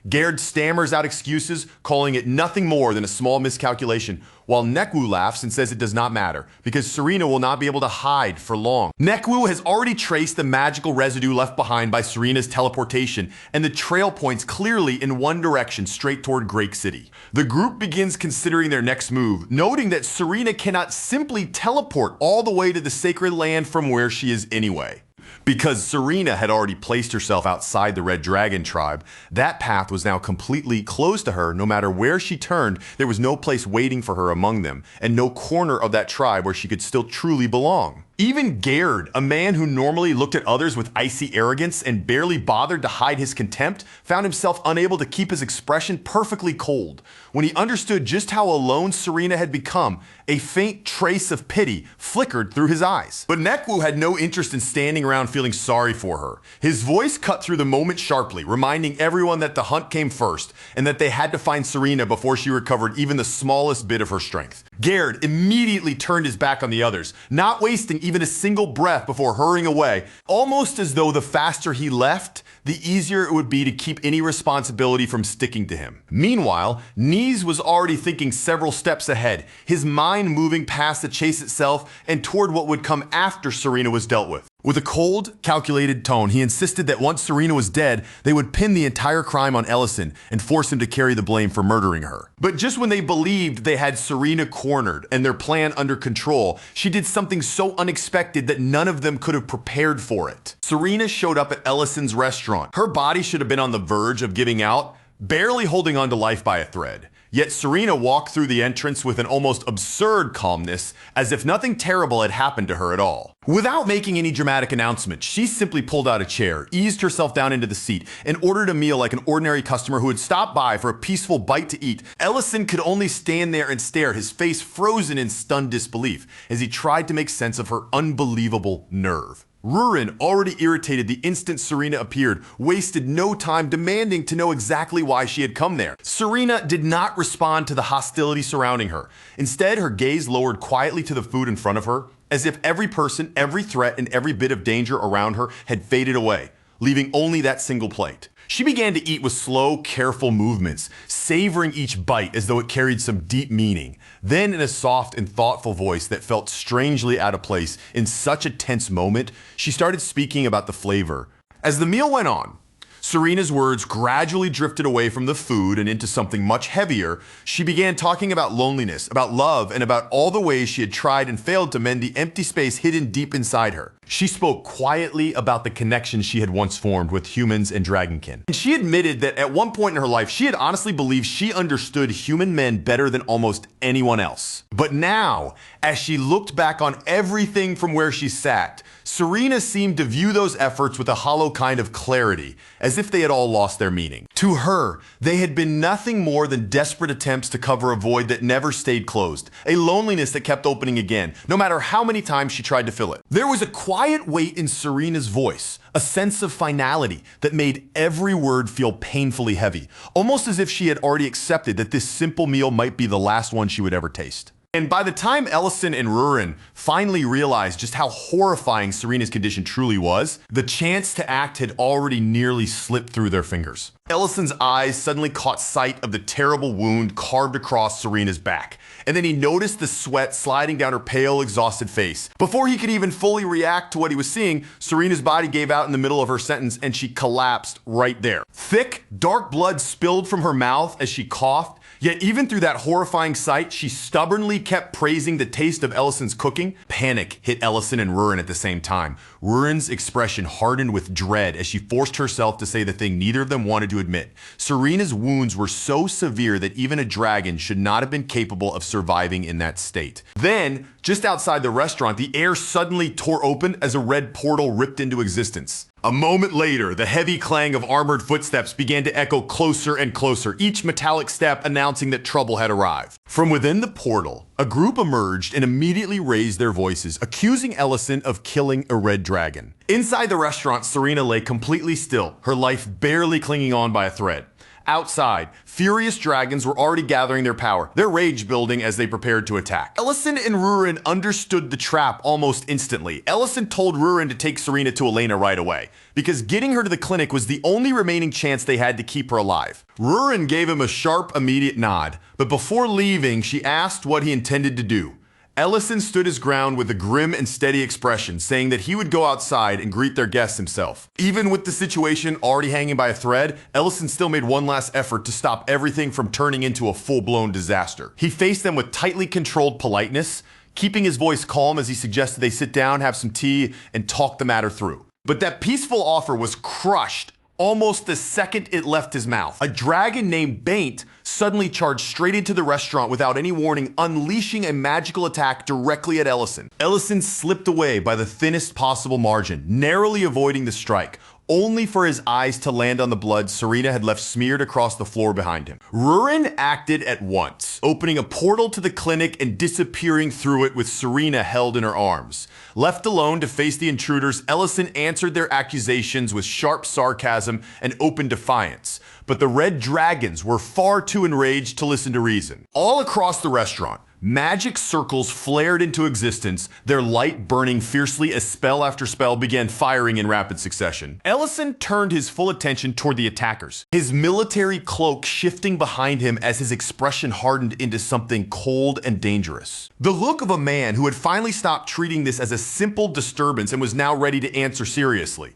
Gerd stammers out excuses, calling it nothing more than a small miscalculation, while Nekwu laughs and says it does not matter, because Serena will not be able to hide for long. Nekwu has already traced the magical residue left behind by Serena's teleportation, and the trail points clearly in one direction, straight toward Great City. The group begins considering their next move, noting that Serena cannot simply teleport all the way to the sacred land from where she is anyway. Because Serena had already placed herself outside the Red Dragon tribe, that path was now completely closed to her. No matter where she turned, there was no place waiting for her among them, and no corner of that tribe where she could still truly belong. Even Gerd, a man who normally looked at others with icy arrogance and barely bothered to hide his contempt, found himself unable to keep his expression perfectly cold. When he understood just how alone Serena had become, a faint trace of pity flickered through his eyes. But Nekwu had no interest in standing around feeling sorry for her. His voice cut through the moment sharply, reminding everyone that the hunt came first and that they had to find Serena before she recovered even the smallest bit of her strength. Gerd immediately turned his back on the others, not wasting even a single breath before hurrying away, almost as though the faster he left, the easier it would be to keep any responsibility from sticking to him. Meanwhile, Nies was already thinking several steps ahead, his mind moving past the chase itself and toward what would come after Serena was dealt with. With a cold, calculated tone, he insisted that once Serena was dead, they would pin the entire crime on Ellison and force him to carry the blame for murdering her. But just when they believed they had Serena cornered and their plan under control, she did something so unexpected that none of them could have prepared for it. Serena showed up at Ellison's restaurant. Her body should have been on the verge of giving out, barely holding on to life by a thread. Yet Serena walked through the entrance with an almost absurd calmness, as if nothing terrible had happened to her at all. Without making any dramatic announcement, she simply pulled out a chair, eased herself down into the seat, and ordered a meal like an ordinary customer who had stopped by for a peaceful bite to eat. Ellison could only stand there and stare, his face frozen in stunned disbelief, as he tried to make sense of her unbelievable nerve. Rurin, already irritated the instant Serena appeared, wasted no time demanding to know exactly why she had come there. Serena did not respond to the hostility surrounding her. Instead, her gaze lowered quietly to the food in front of her, as if every person, every threat, and every bit of danger around her had faded away, leaving only that single plate. She began to eat with slow, careful movements, savoring each bite as though it carried some deep meaning. Then, in a soft and thoughtful voice that felt strangely out of place in such a tense moment, she started speaking about the flavor. As the meal went on, Serena's words gradually drifted away from the food and into something much heavier. She began talking about loneliness, about love, and about all the ways she had tried and failed to mend the empty space hidden deep inside her. She spoke quietly about the connection she had once formed with humans and dragonkin. And she admitted that at one point in her life, she had honestly believed she understood human men better than almost anyone else. But now, as she looked back on everything from where she sat, Serena seemed to view those efforts with a hollow kind of clarity, as if they had all lost their meaning. To her, they had been nothing more than desperate attempts to cover a void that never stayed closed, a loneliness that kept opening again, no matter how many times she tried to fill it. There was a quiet weight in Serena's voice, a sense of finality that made every word feel painfully heavy, almost as if she had already accepted that this simple meal might be the last one she would ever taste. And by the time Ellison and Rurin finally realized just how horrifying Serena's condition truly was, the chance to act had already nearly slipped through their fingers. Ellison's eyes suddenly caught sight of the terrible wound carved across Serena's back, and then he noticed the sweat sliding down her pale, exhausted face. Before he could even fully react to what he was seeing, Serena's body gave out in the middle of her sentence and she collapsed right there. Thick, dark blood spilled from her mouth as she coughed. Yet even through that horrifying sight, she stubbornly kept praising the taste of Ellison's cooking. Panic hit Ellison and Rurin at the same time. Rurin's expression hardened with dread as she forced herself to say the thing neither of them wanted to admit. Serena's wounds were so severe that even a dragon should not have been capable of surviving in that state. Then, just outside the restaurant, the air suddenly tore open as a red portal ripped into existence. A moment later, the heavy clang of armored footsteps began to echo closer and closer, each metallic step announcing that trouble had arrived. From within the portal, a group emerged and immediately raised their voices, accusing Ellison of killing a red dragon. Inside the restaurant, Serena lay completely still, her life barely clinging on by a thread. Outside, furious dragons were already gathering their power, their rage building as they prepared to attack. Ellison and Rurin understood the trap almost instantly. Ellison told Rurin to take Serena to Elena right away, because getting her to the clinic was the only remaining chance they had to keep her alive. Rurin gave him a sharp, immediate nod, but before leaving, she asked what he intended to do. Ellison stood his ground with a grim and steady expression, saying that he would go outside and greet their guests himself. Even with the situation already hanging by a thread, Ellison still made one last effort to stop everything from turning into a full-blown disaster. He faced them with tightly controlled politeness, keeping his voice calm as he suggested they sit down, have some tea, and talk the matter through. But that peaceful offer was crushed almost the second it left his mouth. A dragon named Baint suddenly charged straight into the restaurant without any warning, unleashing a magical attack directly at Ellison. Ellison slipped away by the thinnest possible margin, narrowly avoiding the strike, only for his eyes to land on the blood Serena had left smeared across the floor behind him. Rurin acted at once, opening a portal to the clinic and disappearing through it with Serena held in her arms. Left alone to face the intruders, Ellison answered their accusations with sharp sarcasm and open defiance. But the red dragons were far too enraged to listen to reason. All across the restaurant, magic circles flared into existence, their light burning fiercely as spell after spell began firing in rapid succession. Ellison turned his full attention toward the attackers, his military cloak shifting behind him as his expression hardened into something cold and dangerous. The look of a man who had finally stopped treating this as a simple disturbance and was now ready to answer seriously.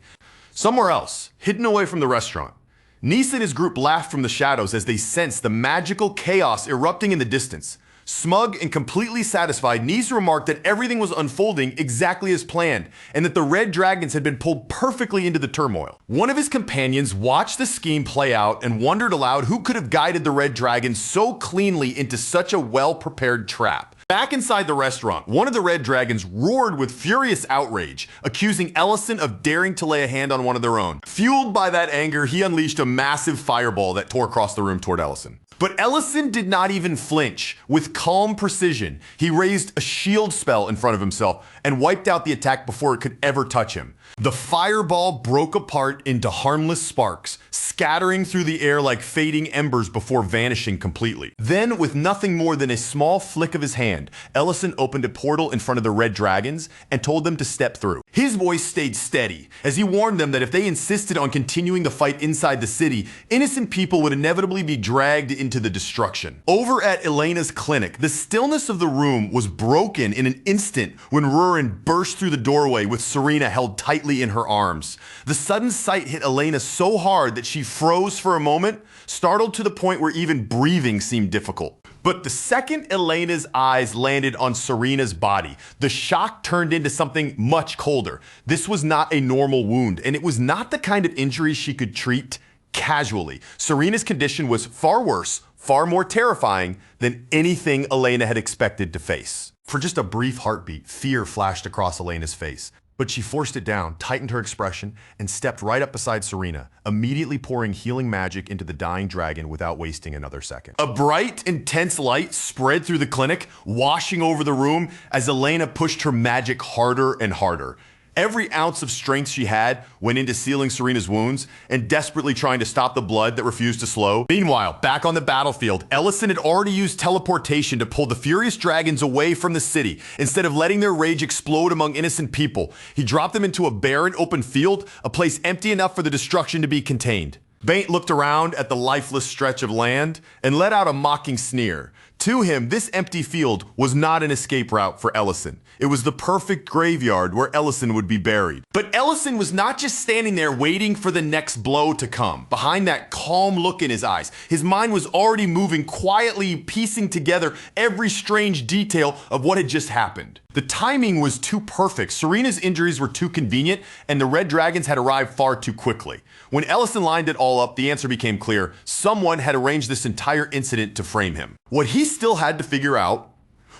Somewhere else, hidden away from the restaurant, Nis and his group laughed from the shadows as they sensed the magical chaos erupting in the distance. Smug and completely satisfied, Nis remarked that everything was unfolding exactly as planned, and that the red dragons had been pulled perfectly into the turmoil. One of his companions watched the scheme play out and wondered aloud who could have guided the red dragons so cleanly into such a well-prepared trap. Back inside the restaurant, one of the red dragons roared with furious outrage, accusing Ellison of daring to lay a hand on one of their own. Fueled by that anger, he unleashed a massive fireball that tore across the room toward Ellison. But Ellison did not even flinch. With calm precision, he raised a shield spell in front of himself and wiped out the attack before it could ever touch him. The fireball broke apart into harmless sparks, scattering through the air like fading embers before vanishing completely. Then, with nothing more than a small flick of his hand, Ellison opened a portal in front of the red dragons and told them to step through. His voice stayed steady as he warned them that if they insisted on continuing the fight inside the city, innocent people would inevitably be dragged into the destruction. Over at Elena's clinic, the stillness of the room was broken in an instant when Rurin burst through the doorway with Serena held tightly in her arms. The sudden sight hit Elena so hard that she froze for a moment, startled to the point where even breathing seemed difficult. But the second Elena's eyes landed on Serena's body, the shock turned into something much colder. This was not a normal wound, and it was not the kind of injury she could treat casually. Serena's condition was far worse, far more terrifying than anything Elena had expected to face. For just a brief heartbeat, fear flashed across Elena's face. But she forced it down, tightened her expression, and stepped right up beside Serena, immediately pouring healing magic into the dying dragon without wasting another second. A bright, intense light spread through the clinic, washing over the room as Elena pushed her magic harder and harder. Every ounce of strength she had went into sealing Serena's wounds and desperately trying to stop the blood that refused to slow. Meanwhile, back on the battlefield, Ellison had already used teleportation to pull the furious dragons away from the city. Instead of letting their rage explode among innocent people, he dropped them into a barren open field, a place empty enough for the destruction to be contained. Baint looked around at the lifeless stretch of land and let out a mocking sneer. To him, this empty field was not an escape route for Ellison. It was the perfect graveyard where Ellison would be buried. But Ellison was not just standing there waiting for the next blow to come. Behind that calm look in his eyes, his mind was already moving, quietly piecing together every strange detail of what had just happened. The timing was too perfect, Serena's injuries were too convenient, and the red dragons had arrived far too quickly. When Ellison lined it all up, the answer became clear. Someone had arranged this entire incident to frame him. What he still had to figure out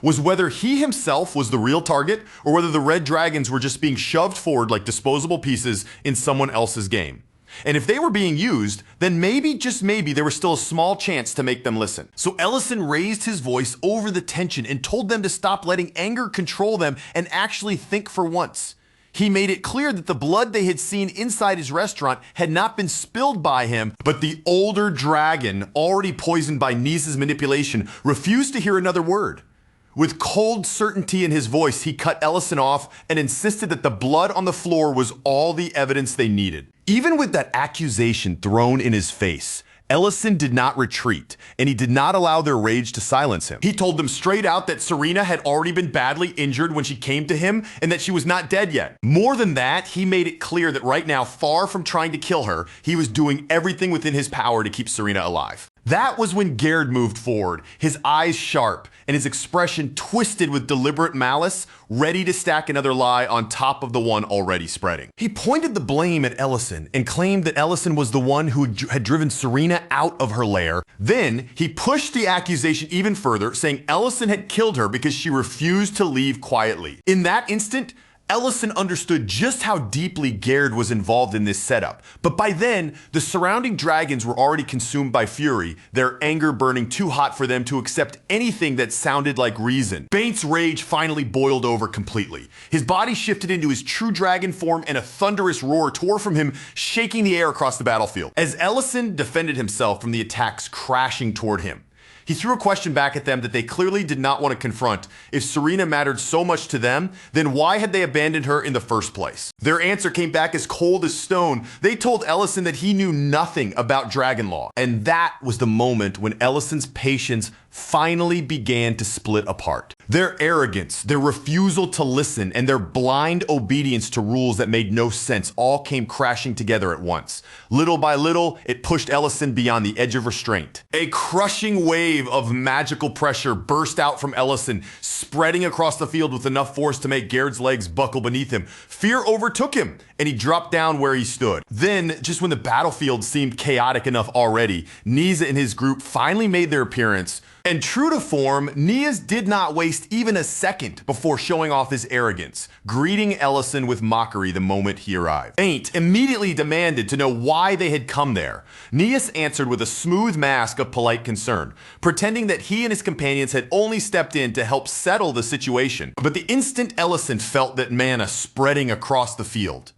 was whether he himself was the real target or whether the red dragons were just being shoved forward like disposable pieces in someone else's game. And if they were being used, then maybe, just maybe, there was still a small chance to make them listen. So Ellison raised his voice over the tension and told them to stop letting anger control them and actually think for once. He made it clear that the blood they had seen inside his restaurant had not been spilled by him, but the older dragon, already poisoned by Nis's manipulation, refused to hear another word. With cold certainty in his voice, he cut Ellison off and insisted that the blood on the floor was all the evidence they needed. Even with that accusation thrown in his face, Ellison did not retreat, and he did not allow their rage to silence him. He told them straight out that Serena had already been badly injured when she came to him and that she was not dead yet. More than that, he made it clear that right now, far from trying to kill her, he was doing everything within his power to keep Serena alive. That was when Gerd moved forward, his eyes sharp and his expression twisted with deliberate malice, ready to stack another lie on top of the one already spreading. He pointed the blame at Ellison and claimed that Ellison was the one who had driven Serena out of her lair. Then he pushed the accusation even further, saying Ellison had killed her because she refused to leave quietly. In that instant, Ellison understood just how deeply Gerd was involved in this setup, but by then, the surrounding dragons were already consumed by fury, their anger burning too hot for them to accept anything that sounded like reason. Baint's rage finally boiled over completely. His body shifted into his true dragon form and a thunderous roar tore from him, shaking the air across the battlefield. As Ellison defended himself from the attacks crashing toward him, he threw a question back at them that they clearly did not want to confront. If Serena mattered so much to them, then why had they abandoned her in the first place? Their answer came back as cold as stone. They told Ellison that he knew nothing about dragon law. And that was the moment when Ellison's patience finally began to split apart. Their arrogance, their refusal to listen, and their blind obedience to rules that made no sense all came crashing together at once. Little by little, it pushed Ellison beyond the edge of restraint. A crushing wave of magical pressure burst out from Ellison, spreading across the field with enough force to make Gerd's legs buckle beneath him. Fear overtook him, and he dropped down where he stood. Then, just when the battlefield seemed chaotic enough already, Niza and his group finally made their appearance. And true to form, Niaz did not waste even a second before showing off his arrogance, greeting Ellison with mockery the moment he arrived. Baint immediately demanded to know why they had come there. Niaz answered with a smooth mask of polite concern, pretending that he and his companions had only stepped in to help settle the situation. But the instant Ellison felt that mana spreading across the field,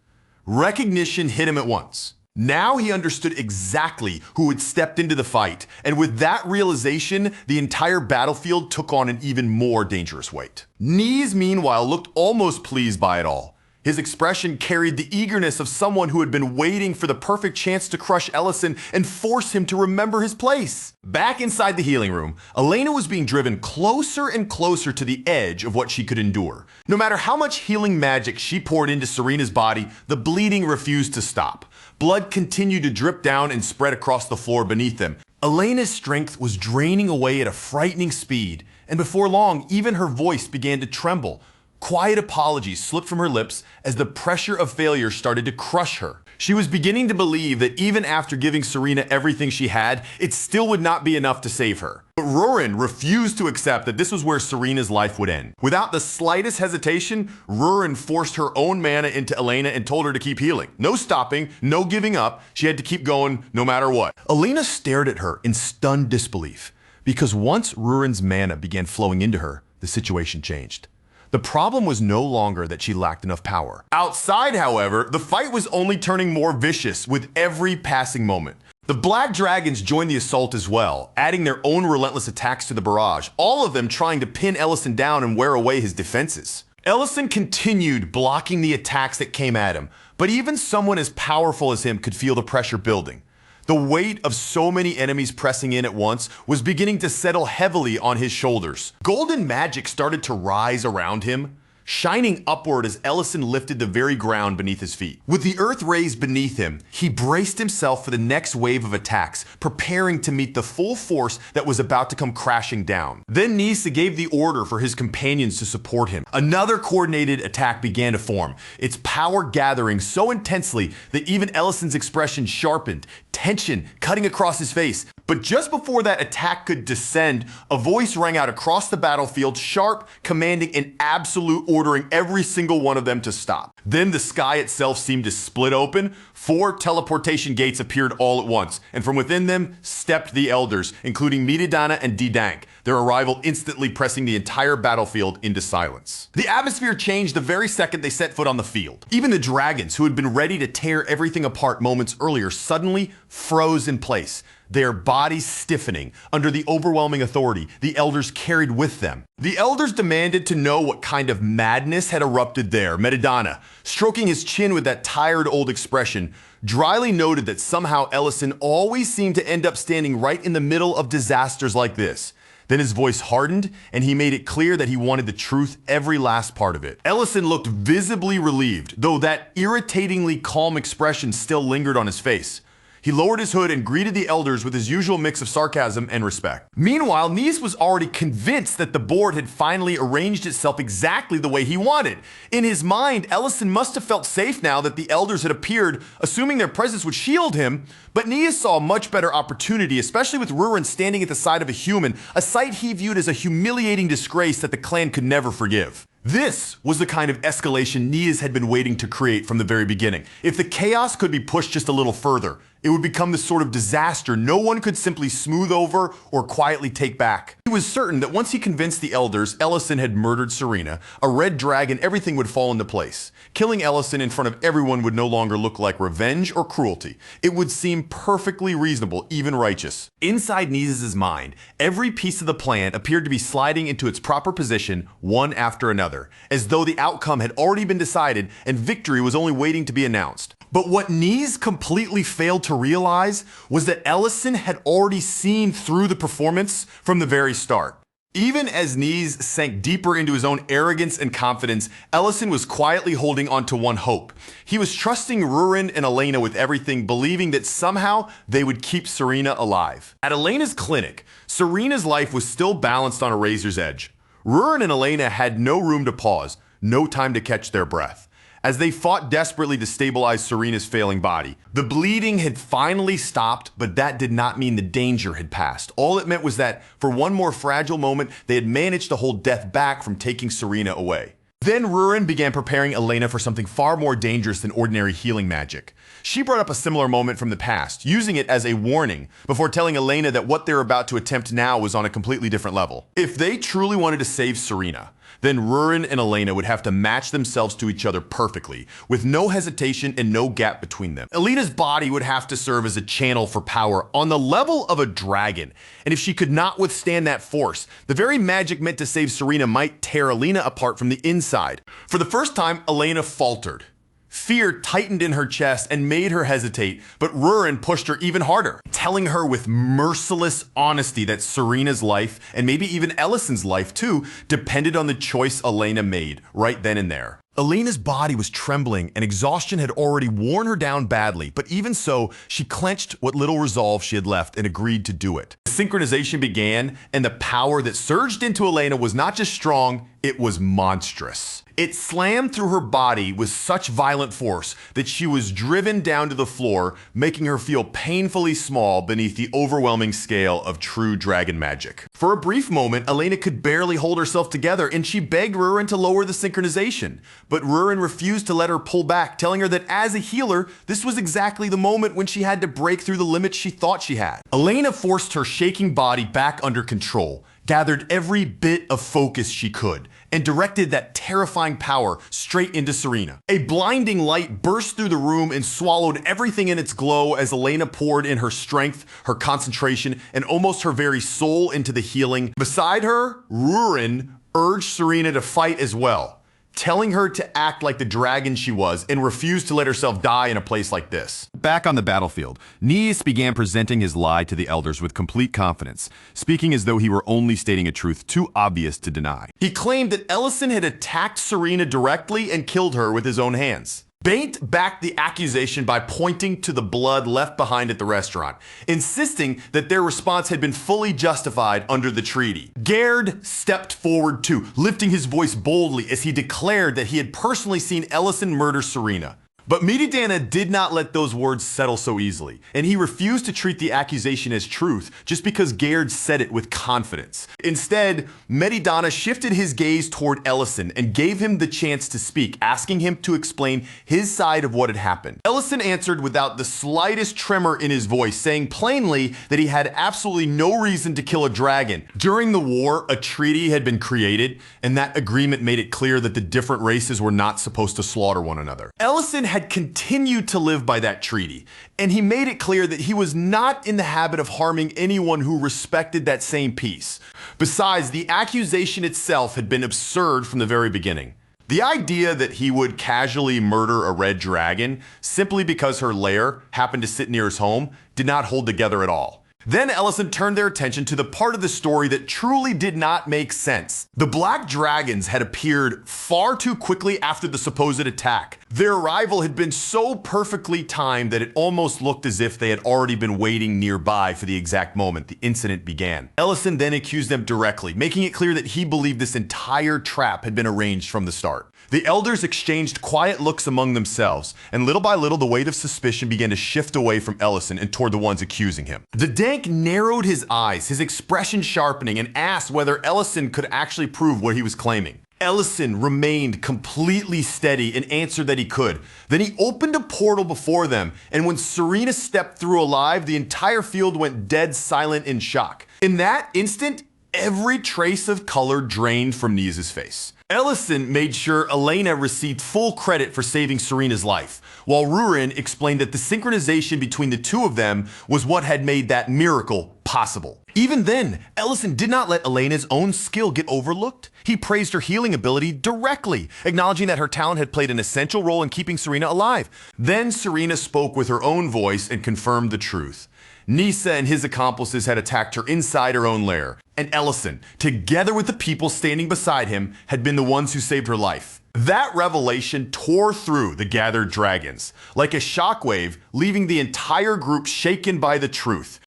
recognition hit him at once. Now he understood exactly who had stepped into the fight, and with that realization, the entire battlefield took on an even more dangerous weight. Niaz, meanwhile, looked almost pleased by it all. His expression carried the eagerness of someone who had been waiting for the perfect chance to crush Ellison and force him to remember his place. Back inside the healing room, Elena was being driven closer and closer to the edge of what she could endure. No matter how much healing magic she poured into Serena's body, the bleeding refused to stop. Blood continued to drip down and spread across the floor beneath them. Elena's strength was draining away at a frightening speed, and before long, even her voice began to tremble. Quiet apologies slipped from her lips as the pressure of failure started to crush her. She was beginning to believe that even after giving Serena everything she had, it still would not be enough to save her. But Rurin refused to accept that this was where Serena's life would end. Without the slightest hesitation, Rurin forced her own mana into Elena and told her to keep healing. No stopping, no giving up. She had to keep going no matter what. Elena stared at her in stunned disbelief, because once Rurin's mana began flowing into her, the situation changed. The problem was no longer that she lacked enough power. Outside, however, the fight was only turning more vicious with every passing moment. The Black Dragons joined the assault as well, adding their own relentless attacks to the barrage, all of them trying to pin Ellison down and wear away his defenses. Ellison continued blocking the attacks that came at him, but even someone as powerful as him could feel the pressure building. The weight of so many enemies pressing in at once was beginning to settle heavily on his shoulders. Golden magic started to rise around him, shining upward as Ellison lifted the very ground beneath his feet. With the earth raised beneath him, he braced himself for the next wave of attacks, preparing to meet the full force that was about to come crashing down. Then Nisa gave the order for his companions to support him. Another coordinated attack began to form, its power gathering so intensely that even Ellison's expression sharpened, tension cutting across his face. But just before that attack could descend, a voice rang out across the battlefield, sharp, commanding an absolute, ordering every single one of them to stop. Then the sky itself seemed to split open. 4 teleportation gates appeared all at once, and from within them stepped the elders, including Mididana and Didank, their arrival instantly pressing the entire battlefield into silence. The atmosphere changed the very second they set foot on the field. Even the dragons, who had been ready to tear everything apart moments earlier, suddenly froze in place, their bodies stiffening under the overwhelming authority the elders carried with them. The elders demanded to know what kind of madness had erupted there. Medidana, stroking his chin with that tired old expression, dryly noted that somehow Ellison always seemed to end up standing right in the middle of disasters like this. Then his voice hardened, and he made it clear that he wanted the truth, every last part of it. Ellison looked visibly relieved, though that irritatingly calm expression still lingered on his face. He lowered his hood and greeted the elders with his usual mix of sarcasm and respect. Meanwhile, Nies was already convinced that the board had finally arranged itself exactly the way he wanted. In his mind, Ellison must have felt safe now that the elders had appeared, assuming their presence would shield him, but Nies saw a much better opportunity, especially with Rurin standing at the side of a human, a sight he viewed as a humiliating disgrace that the clan could never forgive. This was the kind of escalation Nies had been waiting to create from the very beginning. If the chaos could be pushed just a little further, it would become the sort of disaster no one could simply smooth over or quietly take back. He was certain that once he convinced the elders Ellison had murdered Serena, a red dragon, everything would fall into place. Killing Ellison in front of everyone would no longer look like revenge or cruelty. It would seem perfectly reasonable, even righteous. Inside Nies' mind, every piece of the plan appeared to be sliding into its proper position, one after another, as though the outcome had already been decided and victory was only waiting to be announced. But what Nies completely failed to realize was that Ellison had already seen through the performance from the very start. Even as Nies sank deeper into his own arrogance and confidence, Ellison was quietly holding on to one hope. He was trusting Rurin and Elena with everything, believing that somehow they would keep Serena alive. At Elena's clinic, Serena's life was still balanced on a razor's edge. Rurin and Elena had no room to pause, no time to catch their breath. As they fought desperately to stabilize Serena's failing body. The bleeding had finally stopped, but that did not mean the danger had passed. All it meant was that, for one more fragile moment, they had managed to hold death back from taking Serena away. Then Rurin began preparing Elena for something far more dangerous than ordinary healing magic. She brought up a similar moment from the past, using it as a warning, before telling Elena that what they were about to attempt now was on a completely different level. If they truly wanted to save Serena, then Rurin and Elena would have to match themselves to each other perfectly, with no hesitation and no gap between them. Elena's body would have to serve as a channel for power on the level of a dragon, and if she could not withstand that force, the very magic meant to save Serena might tear Elena apart from the inside. For the first time, Elena faltered. Fear tightened in her chest and made her hesitate, but Rurin pushed her even harder, telling her with merciless honesty that Serena's life, and maybe even Ellison's life too, depended on the choice Elena made, right then and there. Elena's body was trembling and exhaustion had already worn her down badly, but even so, she clenched what little resolve she had left and agreed to do it. The synchronization began, and the power that surged into Elena was not just strong, it was monstrous. It slammed through her body with such violent force that she was driven down to the floor, making her feel painfully small beneath the overwhelming scale of true dragon magic. For a brief moment, Elena could barely hold herself together, and she begged Rurin to lower the synchronization. But Rurin refused to let her pull back, telling her that as a healer, this was exactly the moment when she had to break through the limits she thought she had. Elena forced her shaking body back under control, gathered every bit of focus she could, and directed that terrifying power straight into Serena. A blinding light burst through the room and swallowed everything in its glow as Elena poured in her strength, her concentration, and almost her very soul into the healing. Beside her, Rurin urged Serena to fight as well, telling her to act like the dragon she was and refuse to let herself die in a place like this. Back on the battlefield, Nies began presenting his lie to the elders with complete confidence, speaking as though he were only stating a truth too obvious to deny. He claimed that Ellison had attacked Serena directly and killed her with his own hands. Baint backed the accusation by pointing to the blood left behind at the restaurant, insisting that their response had been fully justified under the treaty. Gerd stepped forward too, lifting his voice boldly as he declared that he had personally seen Ellison murder Serena. But Miridana did not let those words settle so easily, and he refused to treat the accusation as truth just because Gerd said it with confidence. Instead, Miridana shifted his gaze toward Ellison and gave him the chance to speak, asking him to explain his side of what had happened. Ellison answered without the slightest tremor in his voice, saying plainly that he had absolutely no reason to kill a dragon. During the war, a treaty had been created, and that agreement made it clear that the different races were not supposed to slaughter one another. Ellison had continued to live by that treaty, and he made it clear that he was not in the habit of harming anyone who respected that same peace. Besides, the accusation itself had been absurd from the very beginning. The idea that he would casually murder a red dragon simply because her lair happened to sit near his home did not hold together at all. Then Ellison turned their attention to the part of the story that truly did not make sense. The black dragons had appeared far too quickly after the supposed attack. Their arrival had been so perfectly timed that it almost looked as if they had already been waiting nearby for the exact moment the incident began. Ellison then accused them directly, making it clear that he believed this entire trap had been arranged from the start. The elders exchanged quiet looks among themselves, and little by little the weight of suspicion began to shift away from Ellison and toward the ones accusing him. The Dank narrowed his eyes, his expression sharpening, and asked whether Ellison could actually prove what he was claiming. Ellison remained completely steady and answered that he could. Then he opened a portal before them, and when Serena stepped through alive, the entire field went dead silent in shock. In that instant, every trace of color drained from Nia's face. Ellison made sure Elena received full credit for saving Serena's life, while Rurin explained that the synchronization between the two of them was what had made that miracle possible. Even then, Ellison did not let Elena's own skill get overlooked. He praised her healing ability directly, acknowledging that her talent had played an essential role in keeping Serena alive. Then Serena spoke with her own voice and confirmed the truth. Nisa and his accomplices had attacked her inside her own lair, and Ellison, together with the people standing beside him, had been the ones who saved her life. That revelation tore through the gathered dragons, like a shockwave, leaving the entire group shaken by the truth.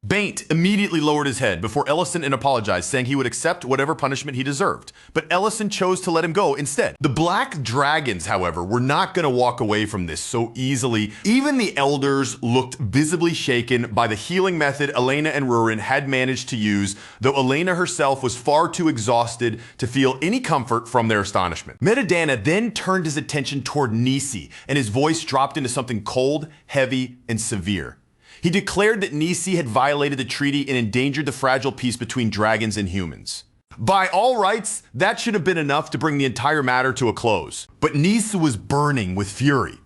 Baint immediately lowered his head before Ellison and apologized, saying he would accept whatever punishment he deserved. But Ellison chose to let him go instead. The Black Dragons, however, were not going to walk away from this so easily. Even the elders looked visibly shaken by the healing method Elena and Rurin had managed to use, though Elena herself was far too exhausted to feel any comfort from their astonishment. Metadana then turned his attention toward Nisi, and his voice dropped into something cold, heavy, and severe. He declared that Nisi had violated the treaty and endangered the fragile peace between dragons and humans. By all rights, that should have been enough to bring the entire matter to a close. But Nisi was burning with fury.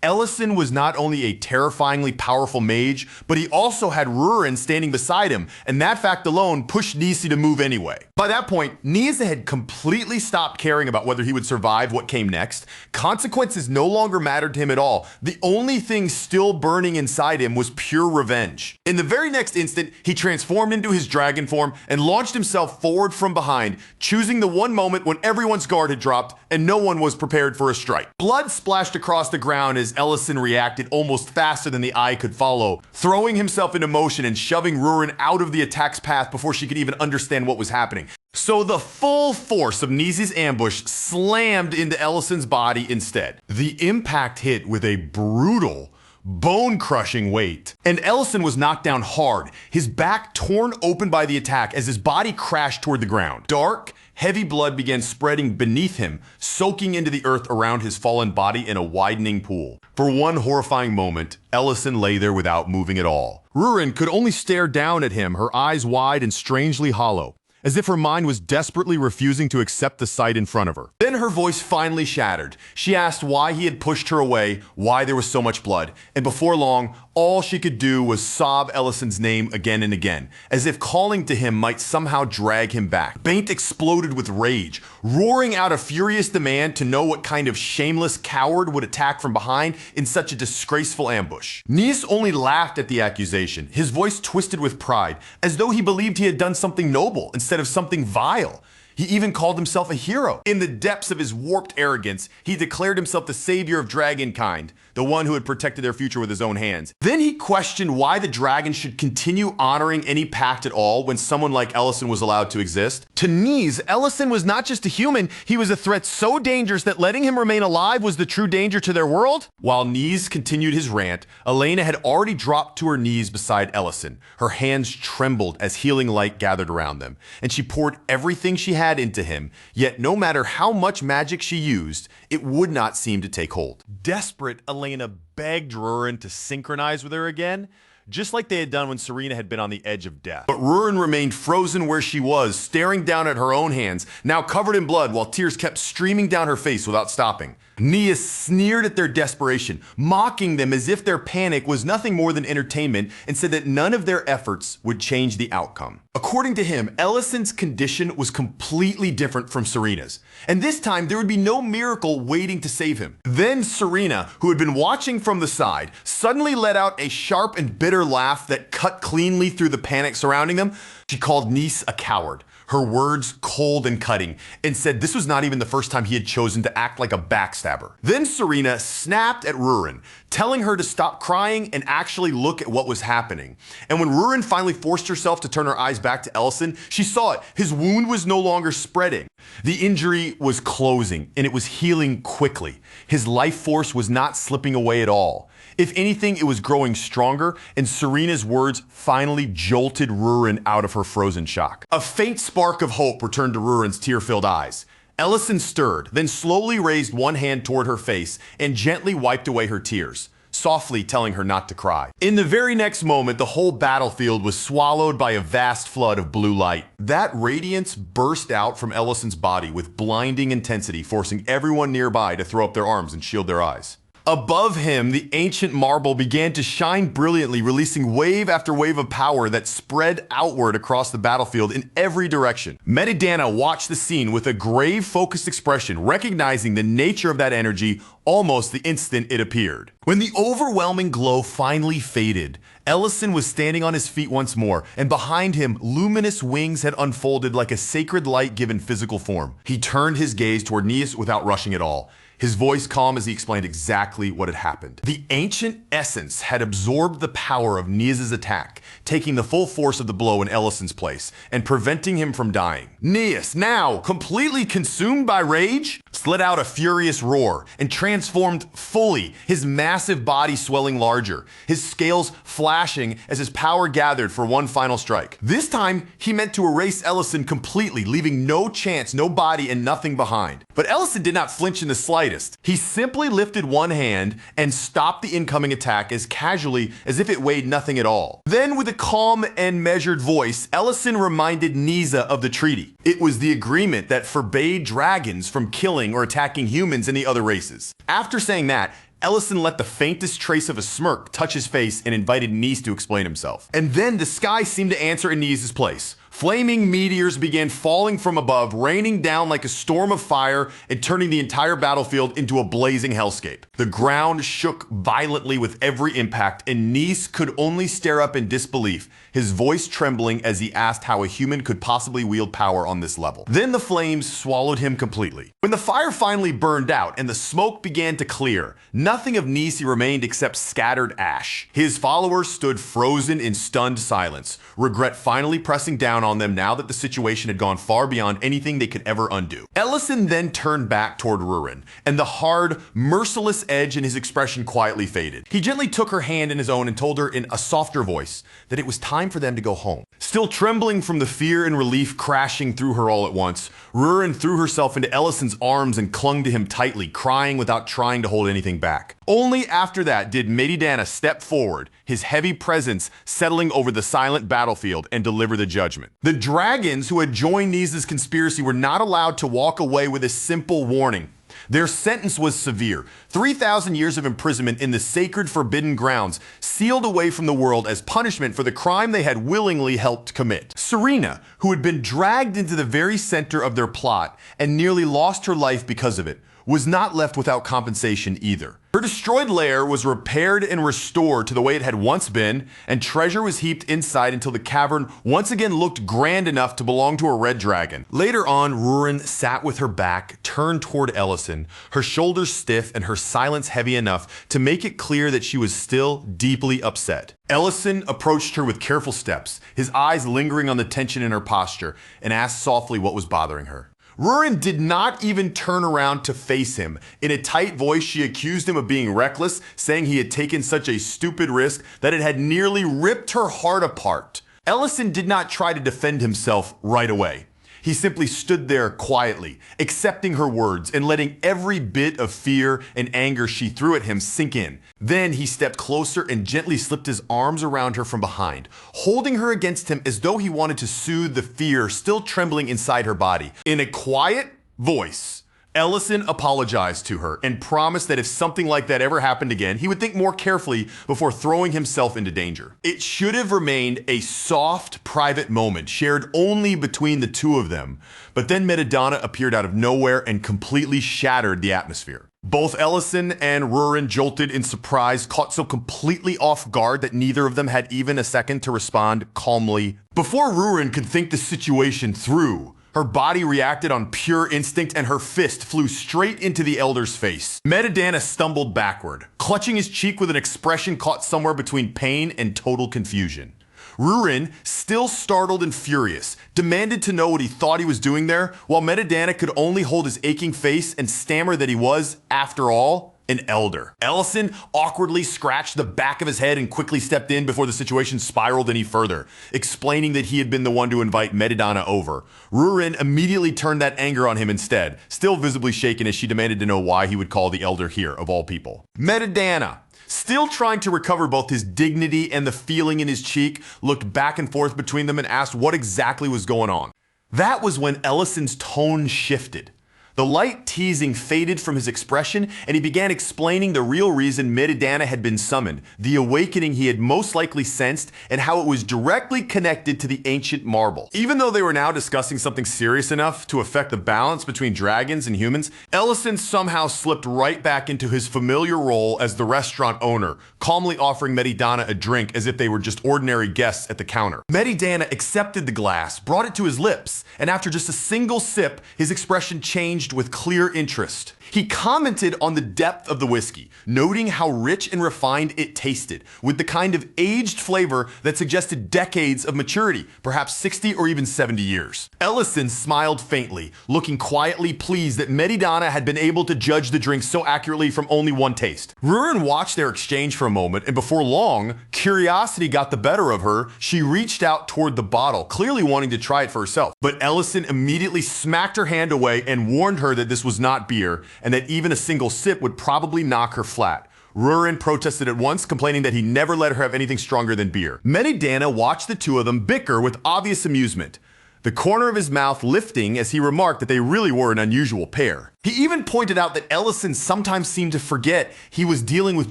Ellison was not only a terrifyingly powerful mage, but he also had Rurin standing beside him, and that fact alone pushed Nisi to move anyway. By that point, Nisa had completely stopped caring about whether he would survive what came next. Consequences no longer mattered to him at all. The only thing still burning inside him was pure revenge. In the very next instant, he transformed into his dragon form and launched himself forward from behind, choosing the one moment when everyone's guard had dropped and no one was prepared for a strike. Blood splashed across the ground as Ellison reacted almost faster than the eye could follow, throwing himself into motion and shoving Rurin out of the attack's path before she could even understand what was happening. So the full force of Nisi's ambush slammed into Ellison's body instead. The impact hit with a brutal, bone-crushing weight, and Ellison was knocked down hard, his back torn open by the attack as his body crashed toward the ground. Dark, heavy blood began spreading beneath him, soaking into the earth around his fallen body in a widening pool. For one horrifying moment, Ellison lay there without moving at all. Rurin could only stare down at him, her eyes wide and strangely hollow, as if her mind was desperately refusing to accept the sight in front of her. Then her voice finally shattered. She asked why he had pushed her away, why there was so much blood, and before long, all she could do was sob Ellison's name again and again, as if calling to him might somehow drag him back. Baint exploded with rage, roaring out a furious demand to know what kind of shameless coward would attack from behind in such a disgraceful ambush. Nias only laughed at the accusation, his voice twisted with pride, as though he believed he had done something noble instead of something vile. He even called himself a hero. In the depths of his warped arrogance, he declared himself the savior of dragonkind, the one who had protected their future with his own hands. Then he questioned why the dragon should continue honoring any pact at all when someone like Ellison was allowed to exist. To Nias, Ellison was not just a human, he was a threat so dangerous that letting him remain alive was the true danger to their world. While Nias continued his rant, Elena had already dropped to her knees beside Ellison. Her hands trembled as healing light gathered around them, and she poured everything she had into him, yet no matter how much magic she used, it would not seem to take hold. Desperate, Elena begged Rurin to synchronize with her again, just like they had done when Serena had been on the edge of death. But Rurin remained frozen where she was, staring down at her own hands, now covered in blood, while tears kept streaming down her face without stopping. Nias sneered at their desperation, mocking them as if their panic was nothing more than entertainment, and said that none of their efforts would change the outcome. According to him, Ellison's condition was completely different from Serena's, and this time there would be no miracle waiting to save him. Then Serena, who had been watching from the side, suddenly let out a sharp and bitter laugh that cut cleanly through the panic surrounding them. She called Nice a coward. her words cold and cutting, and said this was not even the first time he had chosen to act like a backstabber. Then Serena snapped at Rurin, telling her to stop crying and actually look at what was happening. And when Rurin finally forced herself to turn her eyes back to Ellison, she saw it. His wound was no longer spreading. The injury was closing, and it was healing quickly. His life force was not slipping away at all. If anything, it was growing stronger, and Serena's words finally jolted Rurin out of her frozen shock. A faint spark of hope returned to Rurin's tear-filled eyes. Ellison stirred, then slowly raised one hand toward her face and gently wiped away her tears, softly telling her not to cry. In the very next moment, the whole battlefield was swallowed by a vast flood of blue light. That radiance burst out from Ellison's body with blinding intensity, forcing everyone nearby to throw up their arms and shield their eyes. Above him, the ancient marble began to shine brilliantly, releasing wave after wave of power that spread outward across the battlefield in every direction. Medidana watched the scene with a grave, focused expression, recognizing the nature of that energy almost the instant it appeared. When the overwhelming glow finally faded, Ellison was standing on his feet once more, and behind him, luminous wings had unfolded like a sacred light given physical form. He turned his gaze toward Neas without rushing at all, his voice calm as he explained exactly what had happened. The ancient essence had absorbed the power of Neas' attack, taking the full force of the blow in Ellison's place, and preventing him from dying. Neas, now completely consumed by rage, let out a furious roar and transformed fully, his massive body swelling larger, his scales flashing as his power gathered for one final strike. This time, he meant to erase Ellison completely, leaving no chance, no body, and nothing behind. But Ellison did not flinch in the slightest. He simply lifted one hand and stopped the incoming attack as casually as if it weighed nothing at all. Then, with a calm and measured voice, Ellison reminded Nisa of the treaty. It was the agreement that forbade dragons from killing or attacking humans and the other races. After saying that, Ellison let the faintest trace of a smirk touch his face and invited Neas to explain himself. And then the sky seemed to answer in Neas' place. Flaming meteors began falling from above, raining down like a storm of fire and turning the entire battlefield into a blazing hellscape. The ground shook violently with every impact, and Neas could only stare up in disbelief, his voice trembling as he asked how a human could possibly wield power on this level. Then the flames swallowed him completely. When the fire finally burned out and the smoke began to clear, nothing of Nisi remained except scattered ash. His followers stood frozen in stunned silence, regret finally pressing down on them now that the situation had gone far beyond anything they could ever undo. Ellison then turned back toward Rurin, and the hard, merciless edge in his expression quietly faded. He gently took her hand in his own and told her in a softer voice that it was time for them to go home. Still trembling from the fear and relief crashing through her all at once, Rurin threw herself into Ellison's arms and clung to him tightly, crying without trying to hold anything back. Only after that did Medidana step forward, his heavy presence settling over the silent battlefield, and deliver the judgment. The dragons who had joined Nesa's conspiracy were not allowed to walk away with a simple warning. Their sentence was severe, 3,000 years of imprisonment in the sacred forbidden grounds, sealed away from the world as punishment for the crime they had willingly helped commit. Serena, who had been dragged into the very center of their plot and nearly lost her life because of it, was not left without compensation either. Her destroyed lair was repaired and restored to the way it had once been, and treasure was heaped inside until the cavern once again looked grand enough to belong to a red dragon. Later on, Rurin sat with her back turned toward Ellison, her shoulders stiff and her silence heavy enough to make it clear that she was still deeply upset. Ellison approached her with careful steps, his eyes lingering on the tension in her posture, and asked softly what was bothering her. Rurin did not even turn around to face him. In a tight voice, she accused him of being reckless, saying he had taken such a stupid risk that it had nearly ripped her heart apart. Ellison did not try to defend himself right away. He simply stood there quietly, accepting her words and letting every bit of fear and anger she threw at him sink in. Then he stepped closer and gently slipped his arms around her from behind, holding her against him as though he wanted to soothe the fear still trembling inside her body. In a quiet voice, Ellison apologized to her and promised that if something like that ever happened again, he would think more carefully before throwing himself into danger. It should have remained a soft, private moment shared only between the two of them, but then Medidana appeared out of nowhere and completely shattered the atmosphere. Both Ellison and Rurin jolted in surprise, caught so completely off guard that neither of them had even a second to respond calmly. Before Rurin could think the situation through, her body reacted on pure instinct and her fist flew straight into the elder's face. Medidana stumbled backward, clutching his cheek with an expression caught somewhere between pain and total confusion. Rurin, still startled and furious, demanded to know what he thought he was doing there, while Medidana could only hold his aching face and stammer that he was, after all, an elder. Ellison awkwardly scratched the back of his head and quickly stepped in before the situation spiraled any further, explaining that he had been the one to invite Medidana over. Rurin immediately turned that anger on him instead, still visibly shaken as she demanded to know why he would call the elder here, of all people. Medidana, still trying to recover both his dignity and the feeling in his cheek, looked back and forth between them and asked what exactly was going on. That was when Ellison's tone shifted. The light teasing faded from his expression, and he began explaining the real reason Medidana had been summoned, the awakening he had most likely sensed, and how it was directly connected to the ancient marble. Even though they were now discussing something serious enough to affect the balance between dragons and humans, Ellison somehow slipped right back into his familiar role as the restaurant owner, calmly offering Medidana a drink as if they were just ordinary guests at the counter. Medidana accepted the glass, brought it to his lips, and after just a single sip, his expression changed with clear interest. He commented on the depth of the whiskey, noting how rich and refined it tasted, with the kind of aged flavor that suggested decades of maturity, perhaps 60 or even 70 years. Ellison smiled faintly, looking quietly pleased that Medidana had been able to judge the drink so accurately from only one taste. Rurin watched their exchange for a moment, and before long, curiosity got the better of her. She reached out toward the bottle, clearly wanting to try it for herself, but Ellison immediately smacked her hand away and warned her that this was not beer, and that even a single sip would probably knock her flat. Rurin protested at once, complaining that he never let her have anything stronger than beer. Medidana watched the two of them bicker with obvious amusement, the corner of his mouth lifting as he remarked that they really were an unusual pair. He even pointed out that Ellison sometimes seemed to forget he was dealing with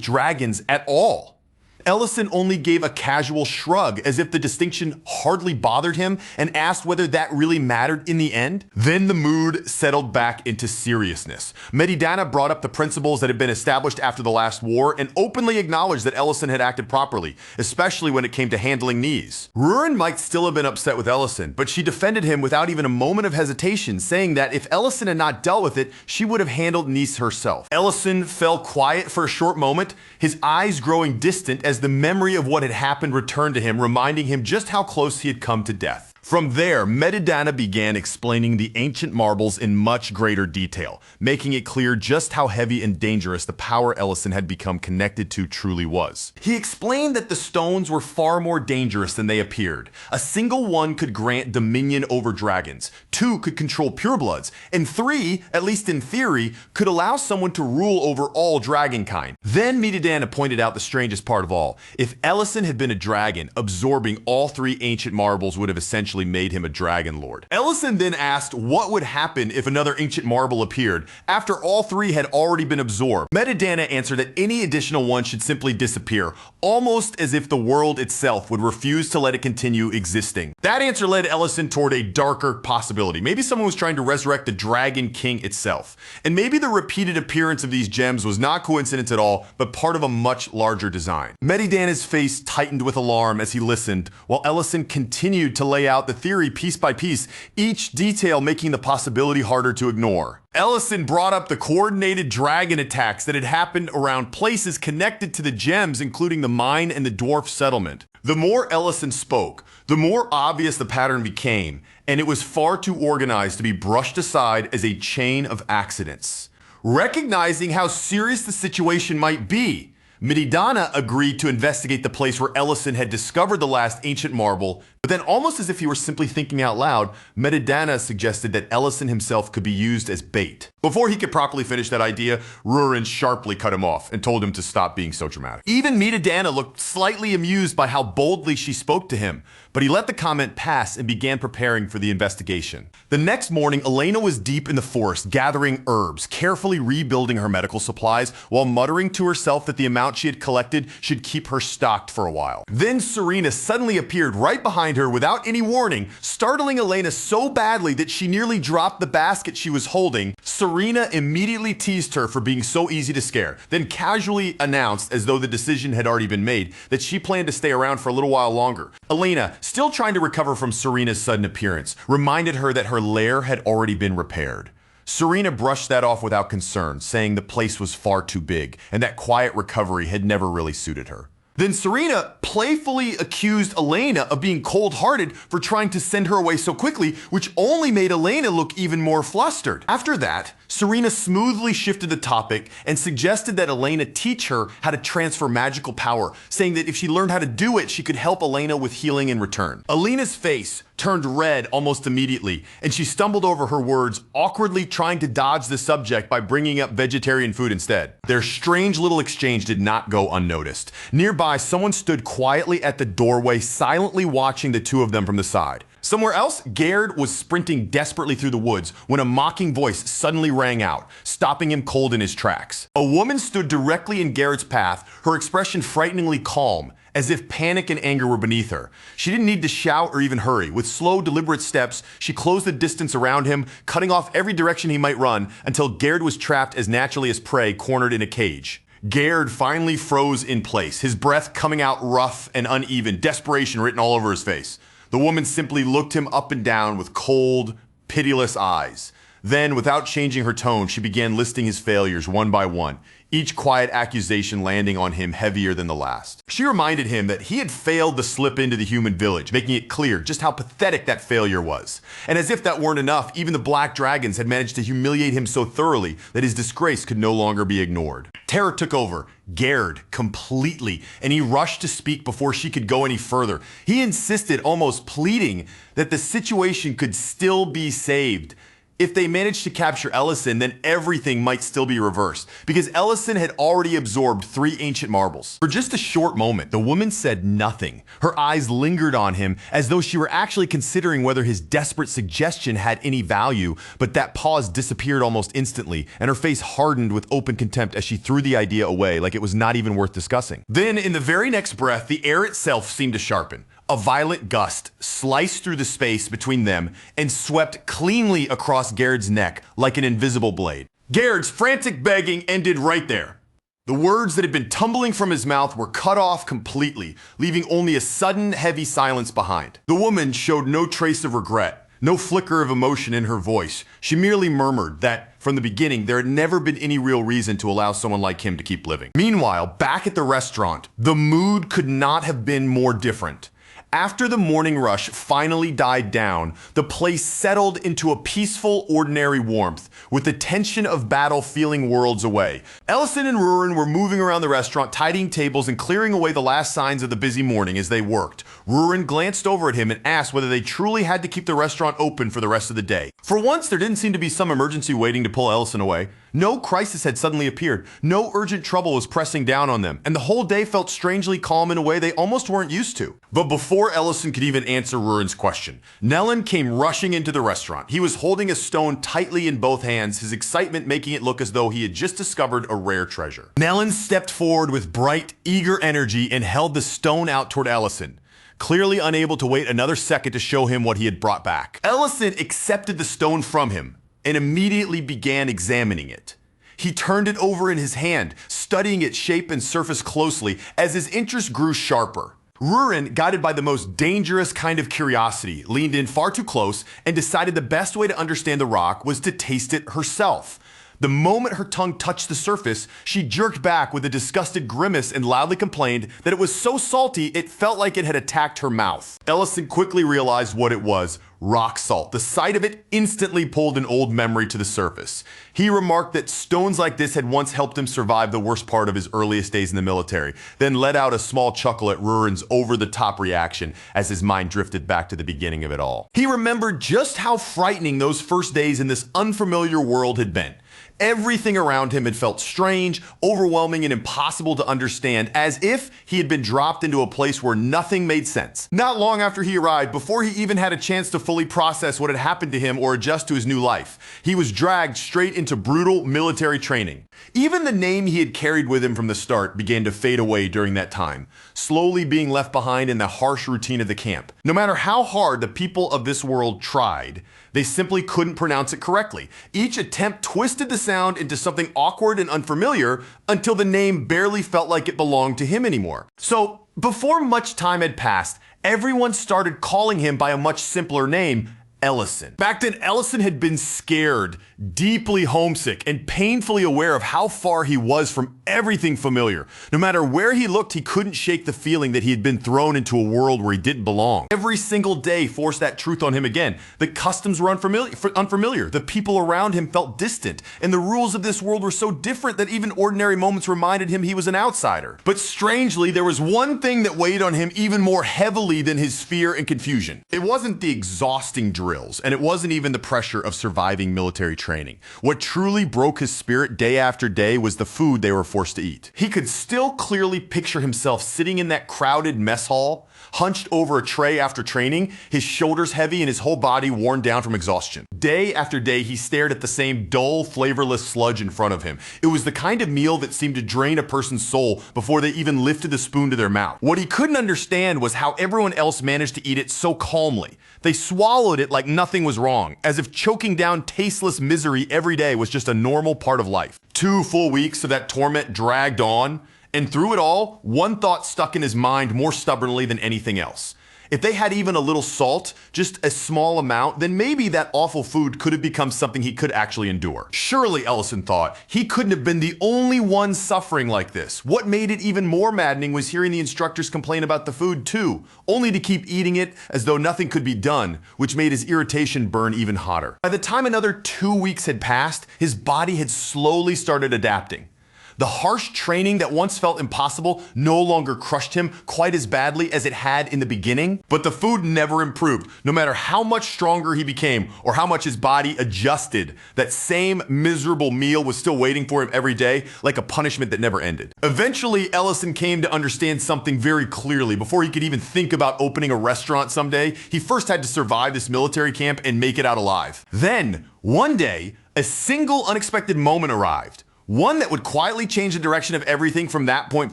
dragons at all. Ellison only gave a casual shrug, as if the distinction hardly bothered him, and asked whether that really mattered in the end. Then the mood settled back into seriousness. Medidana brought up the principles that had been established after the last war and openly acknowledged that Ellison had acted properly, especially when it came to handling knees. Rurin might still have been upset with Ellison, but she defended him without even a moment of hesitation, saying that if Ellison had not dealt with it, she would have handled knees herself. Ellison fell quiet for a short moment, his eyes growing distant as the memory of what had happened returned to him, reminding him just how close he had come to death. From there, Medidana began explaining the ancient marbles in much greater detail, making it clear just how heavy and dangerous the power Ellison had become connected to truly was. He explained that the stones were far more dangerous than they appeared. A single one could grant dominion over dragons, 2 could control purebloods, and 3, at least in theory, could allow someone to rule over all dragonkind. Then Medidana pointed out the strangest part of all. If Ellison had been a dragon, absorbing all 3 ancient marbles would have essentially made him a dragon lord. Ellison then asked what would happen if another ancient marble appeared after all 3 had already been absorbed. Medidana answered that any additional one should simply disappear, almost as if the world itself would refuse to let it continue existing. That answer led Ellison toward a darker possibility. Maybe someone was trying to resurrect the Dragon King itself. And maybe the repeated appearance of these gems was not coincidence at all, but part of a much larger design. Medidana's face tightened with alarm as he listened, while Ellison continued to lay out the theory piece by piece, each detail making the possibility harder to ignore. Ellison brought up the coordinated dragon attacks that had happened around places connected to the gems, including the mine and the dwarf settlement. The more Ellison spoke, the more obvious the pattern became, and it was far too organized to be brushed aside as a chain of accidents. Recognizing how serious the situation might be, Medidana agreed to investigate the place where Ellison had discovered the last ancient marble But then, almost as if he were simply thinking out loud, Medidana suggested that Ellison himself could be used as bait. Before he could properly finish that idea, Rurin sharply cut him off and told him to stop being so dramatic. Even Medidana looked slightly amused by how boldly she spoke to him, but he let the comment pass and began preparing for the investigation. The next morning, Elena was deep in the forest gathering herbs, carefully rebuilding her medical supplies while muttering to herself that the amount she had collected should keep her stocked for a while. Then Serena suddenly appeared right behind her without any warning, startling Elena so badly that she nearly dropped the basket she was holding. Serena immediately teased her for being so easy to scare, then casually announced, as though the decision had already been made, that she planned to stay around for a little while longer. Elena, still trying to recover from Serena's sudden appearance, reminded her that her lair had already been repaired. Serena brushed that off without concern, saying the place was far too big and that quiet recovery had never really suited her. Then Serena playfully accused Elena of being cold-hearted for trying to send her away so quickly, which only made Elena look even more flustered. After that, Serena smoothly shifted the topic and suggested that Elena teach her how to transfer magical power, saying that if she learned how to do it, she could help Elena with healing in return. Elena's face turned red almost immediately, and she stumbled over her words, awkwardly trying to dodge the subject by bringing up vegetarian food instead. Their strange little exchange did not go unnoticed. Nearby, someone stood quietly at the doorway, silently watching the two of them from the side. Somewhere else, Gerd was sprinting desperately through the woods when a mocking voice suddenly rang out, stopping him cold in his tracks. A woman stood directly in Gerd's path, her expression frighteningly calm, as if panic and anger were beneath her. She didn't need to shout or even hurry. With slow, deliberate steps, she closed the distance around him, cutting off every direction he might run, until Gerd was trapped as naturally as prey cornered in a cage. Gerd finally froze in place, his breath coming out rough and uneven, desperation written all over his face. The woman simply looked him up and down with cold, pitiless eyes. Then, without changing her tone, she began listing his failures one by one, each quiet accusation landing on him heavier than the last. She reminded him that he had failed to slip into the human village, making it clear just how pathetic that failure was. And as if that weren't enough, even the Black Dragons had managed to humiliate him so thoroughly that his disgrace could no longer be ignored. Terror took over Gerd completely, and he rushed to speak before she could go any further. He insisted, almost pleading, that the situation could still be saved. If they managed to capture Ellison, then everything might still be reversed, because Ellison had already absorbed 3 ancient marbles. For just a short moment, the woman said nothing. Her eyes lingered on him as though she were actually considering whether his desperate suggestion had any value, but that pause disappeared almost instantly, and her face hardened with open contempt as she threw the idea away like it was not even worth discussing. Then, in the very next breath, the air itself seemed to sharpen. A violent gust sliced through the space between them and swept cleanly across Gerd's neck like an invisible blade. Gerd's frantic begging ended right there. The words that had been tumbling from his mouth were cut off completely, leaving only a sudden, heavy silence behind. The woman showed no trace of regret, no flicker of emotion in her voice. She merely murmured that, from the beginning, there had never been any real reason to allow someone like him to keep living. Meanwhile, back at the restaurant, the mood could not have been more different. After the morning rush finally died down, the place settled into a peaceful, ordinary warmth, with the tension of battle feeling worlds away. Ellison and Rurin were moving around the restaurant, tidying tables and clearing away the last signs of the busy morning as they worked. Rurin glanced over at him and asked whether they truly had to keep the restaurant open for the rest of the day. For once, there didn't seem to be some emergency waiting to pull Ellison away. No crisis had suddenly appeared, no urgent trouble was pressing down on them, and the whole day felt strangely calm in a way they almost weren't used to. But before Ellison could even answer Rurin's question, Nellin came rushing into the restaurant. He was holding a stone tightly in both hands, his excitement making it look as though he had just discovered a rare treasure. Nellin stepped forward with bright, eager energy and held the stone out toward Ellison, clearly unable to wait another second to show him what he had brought back. Ellison accepted the stone from him and immediately began examining it. He turned it over in his hand, studying its shape and surface closely as his interest grew sharper. Rurin, guided by the most dangerous kind of curiosity, leaned in far too close and decided the best way to understand the rock was to taste it herself. The moment her tongue touched the surface, she jerked back with a disgusted grimace and loudly complained that it was so salty it felt like it had attacked her mouth. Ellison quickly realized what it was. Rock salt. The sight of it instantly pulled an old memory to the surface. He remarked that stones like this had once helped him survive the worst part of his earliest days in the military, then let out a small chuckle at Rurin's over-the-top reaction as his mind drifted back to the beginning of it all. He remembered just how frightening those first days in this unfamiliar world had been. Everything around him had felt strange, overwhelming, and impossible to understand, as if he had been dropped into a place where nothing made sense. Not long after he arrived, before he even had a chance to fully process what had happened to him or adjust to his new life, he was dragged straight into brutal military training. Even the name he had carried with him from the start began to fade away during that time, slowly being left behind in the harsh routine of the camp. No matter how hard the people of this world tried, they simply couldn't pronounce it correctly. Each attempt twisted the sound into something awkward and unfamiliar until the name barely felt like it belonged to him anymore. So, before much time had passed, everyone started calling him by a much simpler name, Ellison. Back then, Ellison had been scared, deeply homesick, and painfully aware of how far he was from everything familiar. No matter where he looked, he couldn't shake the feeling that he had been thrown into a world where he didn't belong. Every single day forced that truth on him again. The customs were unfamiliar. The people around him felt distant, and the rules of this world were so different that even ordinary moments reminded him he was an outsider. But strangely, there was one thing that weighed on him even more heavily than his fear and confusion. It wasn't the exhausting drills, and it wasn't even the pressure of surviving military training. What truly broke his spirit day after day was the food they were forced to eat. He could still clearly picture himself sitting in that crowded mess hall, hunched over a tray after training, his shoulders heavy and his whole body worn down from exhaustion. Day after day, he stared at the same dull, flavorless sludge in front of him. It was the kind of meal that seemed to drain a person's soul before they even lifted the spoon to their mouth. What he couldn't understand was how everyone else managed to eat it so calmly. They swallowed it like nothing was wrong, as if choking down tasteless misery every day was just a normal part of life. 2 full weeks of that torment dragged on, and through it all, one thought stuck in his mind more stubbornly than anything else. If they had even a little salt, just a small amount, then maybe that awful food could have become something he could actually endure. Surely, Ellison thought, he couldn't have been the only one suffering like this. What made it even more maddening was hearing the instructors complain about the food too, only to keep eating it as though nothing could be done, which made his irritation burn even hotter. By the time another 2 weeks had passed, his body had slowly started adapting. The harsh training that once felt impossible no longer crushed him quite as badly as it had in the beginning, but the food never improved. No matter how much stronger he became or how much his body adjusted, that same miserable meal was still waiting for him every day, like a punishment that never ended. Eventually, Ellison came to understand something very clearly. Before he could even think about opening a restaurant someday, he first had to survive this military camp and make it out alive. Then, one day, a single unexpected moment arrived. One that would quietly change the direction of everything from that point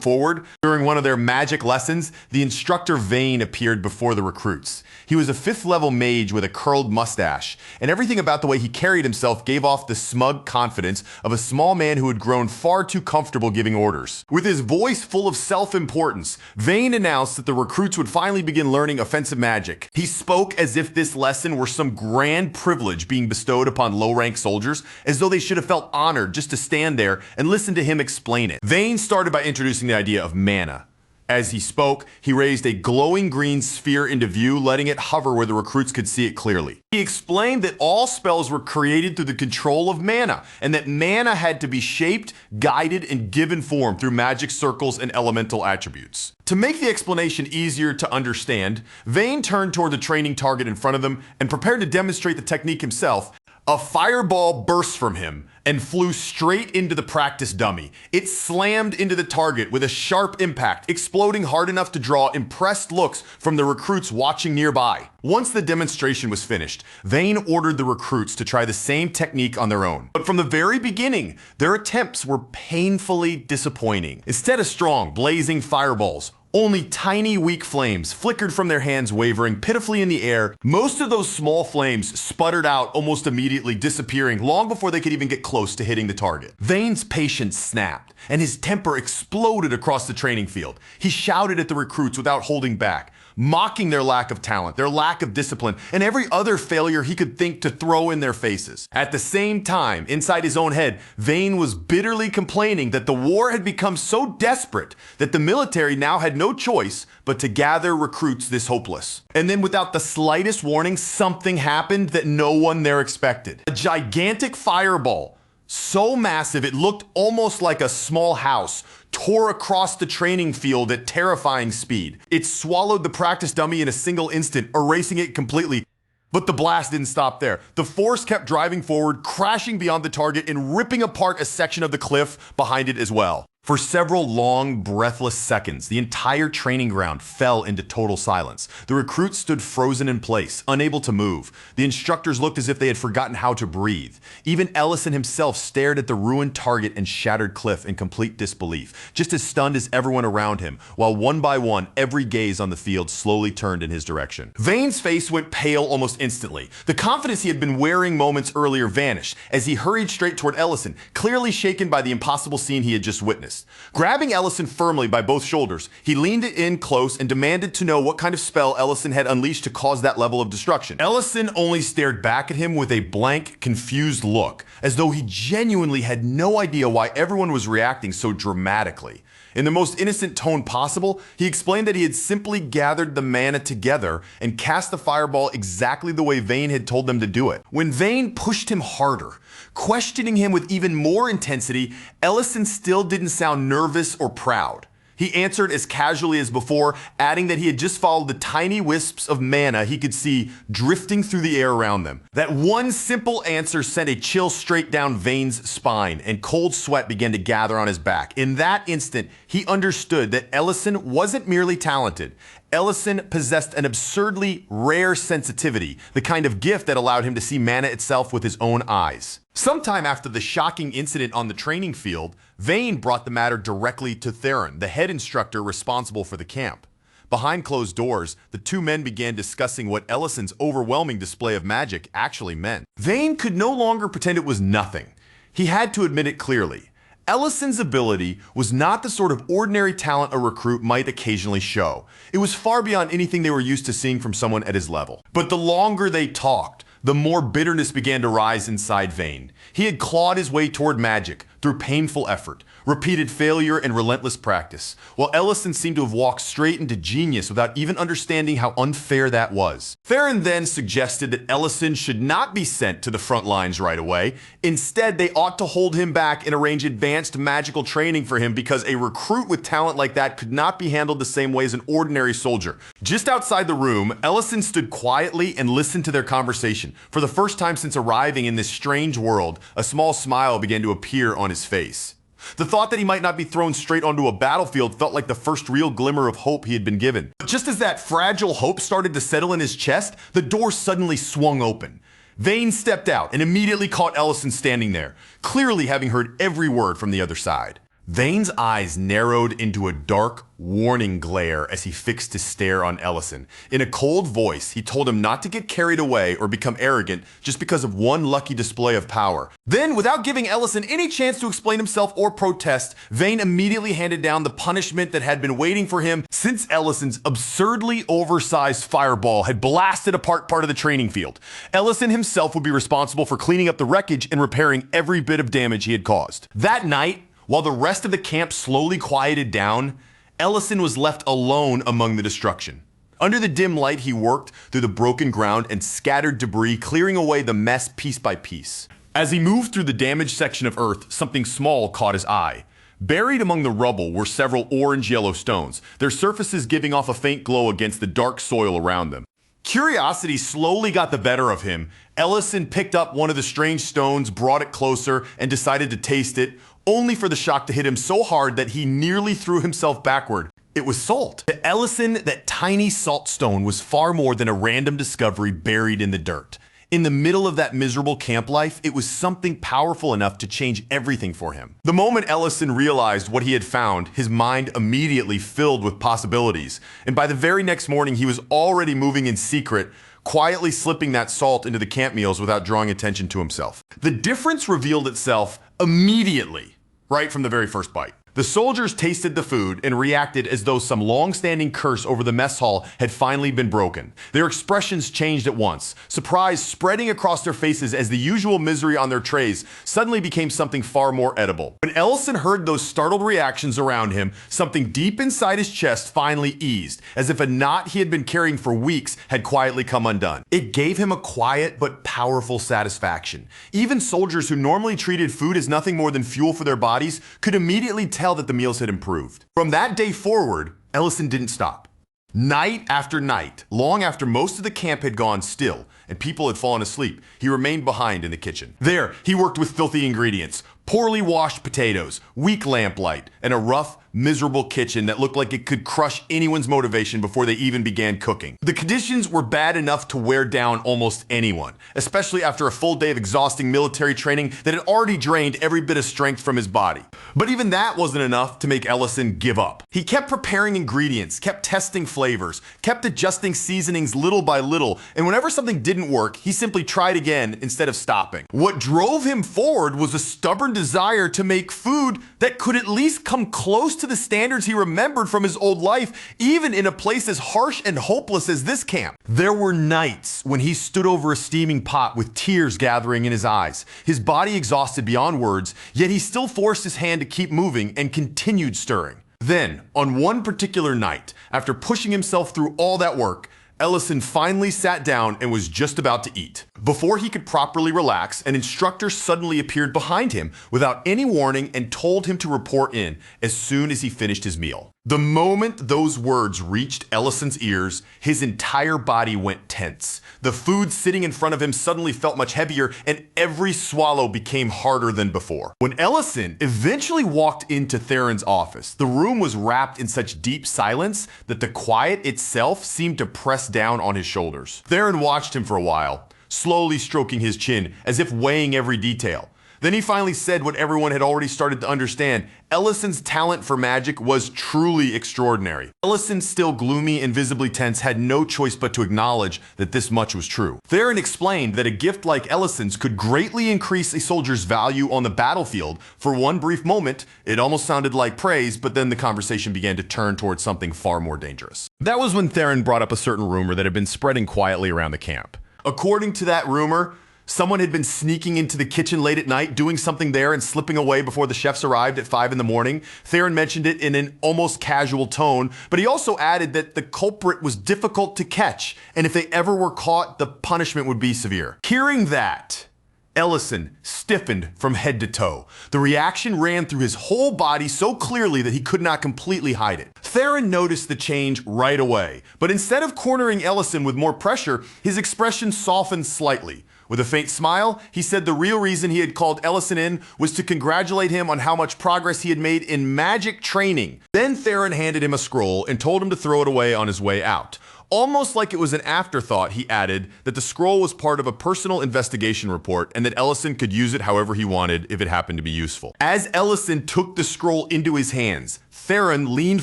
forward. During one of their magic lessons, the instructor Vane appeared before the recruits. He was a 5th level mage with a curled mustache, and everything about the way he carried himself gave off the smug confidence of a small man who had grown far too comfortable giving orders. With his voice full of self-importance, Vane announced that the recruits would finally begin learning offensive magic. He spoke as if this lesson were some grand privilege being bestowed upon low-rank soldiers, as though they should have felt honored just to stand there and listen to him explain it. Vane started by introducing the idea of mana. As he spoke, he raised a glowing green sphere into view, letting it hover where the recruits could see it clearly. He explained that all spells were created through the control of mana, and that mana had to be shaped, guided, and given form through magic circles and elemental attributes. To make the explanation easier to understand, Vane turned toward the training target in front of them and prepared to demonstrate the technique himself. A fireball burst from him and flew straight into the practice dummy. It slammed into the target with a sharp impact, exploding hard enough to draw impressed looks from the recruits watching nearby. Once the demonstration was finished, Vane ordered the recruits to try the same technique on their own. But from the very beginning, their attempts were painfully disappointing. Instead of strong, blazing fireballs, only tiny, weak flames flickered from their hands, wavering pitifully in the air. Most of those small flames sputtered out almost immediately, disappearing long before they could even get close to hitting the target. Vane's patience snapped, and his temper exploded across the training field. He shouted at the recruits without holding back. mocking their lack of talent, their lack of discipline, and every other failure he could think to throw in their faces. At the same time, inside his own head, Vayne was bitterly complaining that the war had become so desperate that the military now had no choice but to gather recruits this hopeless. And then without the slightest warning, something happened that no one there expected. A gigantic fireball, so massive it looked almost like a small house, tore across the training field at terrifying speed. It swallowed the practice dummy in a single instant, erasing it completely. But the blast didn't stop there. The force kept driving forward, crashing beyond the target and ripping apart a section of the cliff behind it as well. For several long, breathless seconds, the entire training ground fell into total silence. The recruits stood frozen in place, unable to move. The instructors looked as if they had forgotten how to breathe. Even Ellison himself stared at the ruined target and shattered cliff in complete disbelief, just as stunned as everyone around him, while one by one, every gaze on the field slowly turned in his direction. Vayne's face went pale almost instantly. The confidence he had been wearing moments earlier vanished as he hurried straight toward Ellison, clearly shaken by the impossible scene he had just witnessed. Grabbing Ellison firmly by both shoulders, he leaned in close and demanded to know what kind of spell Ellison had unleashed to cause that level of destruction. Ellison only stared back at him with a blank, confused look, as though he genuinely had no idea why everyone was reacting so dramatically. In the most innocent tone possible, he explained that he had simply gathered the mana together and cast the fireball exactly the way Vayne had told them to do it. When Vayne pushed him harder, questioning him with even more intensity, Ellison still didn't sound nervous or proud. He answered as casually as before, adding that he had just followed the tiny wisps of mana he could see drifting through the air around them. That one simple answer sent a chill straight down Vayne's spine, and cold sweat began to gather on his back. In that instant, he understood that Ellison wasn't merely talented. Ellison possessed an absurdly rare sensitivity, the kind of gift that allowed him to see mana itself with his own eyes. Sometime after the shocking incident on the training field, Vayne brought the matter directly to Theron, the head instructor responsible for the camp. Behind closed doors, the two men began discussing what Ellison's overwhelming display of magic actually meant. Vayne could no longer pretend it was nothing. He had to admit it clearly. Ellison's ability was not the sort of ordinary talent a recruit might occasionally show. It was far beyond anything they were used to seeing from someone at his level. But the longer they talked, the more bitterness began to rise inside Vayne. He had clawed his way toward magic through painful effort, repeated failure, and relentless practice, while Ellison seemed to have walked straight into genius without even understanding how unfair that was. Theron then suggested that Ellison should not be sent to the front lines right away. Instead, they ought to hold him back and arrange advanced magical training for him because a recruit with talent like that could not be handled the same way as an ordinary soldier. Just outside the room, Ellison stood quietly and listened to their conversation. For the first time since arriving in this strange world, a small smile began to appear on his face. The thought that he might not be thrown straight onto a battlefield felt like the first real glimmer of hope he had been given. But just as that fragile hope started to settle in his chest, the door suddenly swung open. Vayne stepped out and immediately caught Ellison standing there, clearly having heard every word from the other side. Vayne's eyes narrowed into a dark, warning glare as he fixed his stare on Ellison. In a cold voice, he told him not to get carried away or become arrogant just because of one lucky display of power. Then, without giving Ellison any chance to explain himself or protest, Vayne immediately handed down the punishment that had been waiting for him since Ellison's absurdly oversized fireball had blasted apart part of the training field. Ellison himself would be responsible for cleaning up the wreckage and repairing every bit of damage he had caused. That night, while the rest of the camp slowly quieted down, Ellison was left alone among the destruction. Under the dim light, he worked through the broken ground and scattered debris, clearing away the mess piece by piece. As he moved through the damaged section of earth, something small caught his eye. Buried among the rubble were several orange-yellow stones, their surfaces giving off a faint glow against the dark soil around them. Curiosity slowly got the better of him. Ellison picked up one of the strange stones, brought it closer, and decided to taste it, only for the shock to hit him so hard that he nearly threw himself backward. It was salt. To Ellison, that tiny salt stone was far more than a random discovery buried in the dirt. In the middle of that miserable camp life, it was something powerful enough to change everything for him. The moment Ellison realized what he had found, his mind immediately filled with possibilities. And by the very next morning, he was already moving in secret, quietly slipping that salt into the camp meals without drawing attention to himself. The difference revealed itself immediately, right from the very first bite. The soldiers tasted the food and reacted as though some long-standing curse over the mess hall had finally been broken. Their expressions changed at once, surprise spreading across their faces as the usual misery on their trays suddenly became something far more edible. When Ellison heard those startled reactions around him, something deep inside his chest finally eased, as if a knot he had been carrying for weeks had quietly come undone. It gave him a quiet but powerful satisfaction. Even soldiers who normally treated food as nothing more than fuel for their bodies could immediately tell that the meals had improved. From that day forward, Ellison didn't stop. Night after night, long after most of the camp had gone still and people had fallen asleep, he remained behind in the kitchen. There, he worked with filthy ingredients, poorly washed potatoes, weak lamplight, and a rough, miserable kitchen that looked like it could crush anyone's motivation before they even began cooking. The conditions were bad enough to wear down almost anyone, especially after a full day of exhausting military training that had already drained every bit of strength from his body. But even that wasn't enough to make Ellison give up. He kept preparing ingredients, kept testing flavors, kept adjusting seasonings little by little, and whenever something didn't work, he simply tried again instead of stopping. What drove him forward was a stubborn desire to make food that could at least come close to the standards he remembered from his old life, even in a place as harsh and hopeless as this camp. There were nights when he stood over a steaming pot with tears gathering in his eyes, his body exhausted beyond words, yet he still forced his hand to keep moving and continued stirring. Then, on one particular night, after pushing himself through all that work, Ellison finally sat down and was just about to eat. Before he could properly relax, an instructor suddenly appeared behind him without any warning and told him to report in as soon as he finished his meal. The moment those words reached Ellison's ears, his entire body went tense. The food sitting in front of him suddenly felt much heavier, and every swallow became harder than before. When Ellison eventually walked into Theron's office, the room was wrapped in such deep silence that the quiet itself seemed to press down on his shoulders. Theron watched him for a while, slowly stroking his chin as if weighing every detail. Then he finally said what everyone had already started to understand. Ellison's talent for magic was truly extraordinary. Ellison, still gloomy and visibly tense, had no choice but to acknowledge that this much was true. Theron explained that a gift like Ellison's could greatly increase a soldier's value on the battlefield. For one brief moment, it almost sounded like praise, but then the conversation began to turn towards something far more dangerous. That was when Theron brought up a certain rumor that had been spreading quietly around the camp. According to that rumor, someone had been sneaking into the kitchen late at night, doing something there and slipping away before the chefs arrived at 5 in the morning. Theron mentioned it in an almost casual tone, but he also added that the culprit was difficult to catch, and if they ever were caught, the punishment would be severe. Hearing that, Ellison stiffened from head to toe. The reaction ran through his whole body so clearly that he could not completely hide it. Theron noticed the change right away, but instead of cornering Ellison with more pressure, his expression softened slightly. With a faint smile, he said the real reason he had called Ellison in was to congratulate him on how much progress he had made in magic training. Then Theron handed him a scroll and told him to throw it away on his way out. Almost like it was an afterthought, he added that the scroll was part of a personal investigation report and that Ellison could use it however he wanted if it happened to be useful. As Ellison took the scroll into his hands, Theron leaned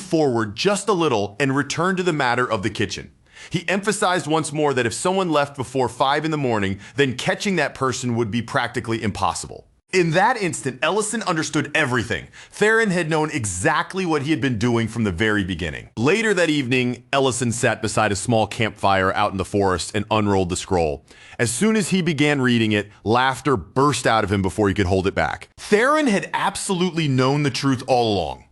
forward just a little and returned to the matter of the kitchen. He emphasized once more that if someone left before 5 in the morning, then catching that person would be practically impossible. In that instant, Ellison understood everything. Theron had known exactly what he had been doing from the very beginning. Later that evening, Ellison sat beside a small campfire out in the forest and unrolled the scroll. As soon as he began reading it, laughter burst out of him before he could hold it back. Theron had absolutely known the truth all along.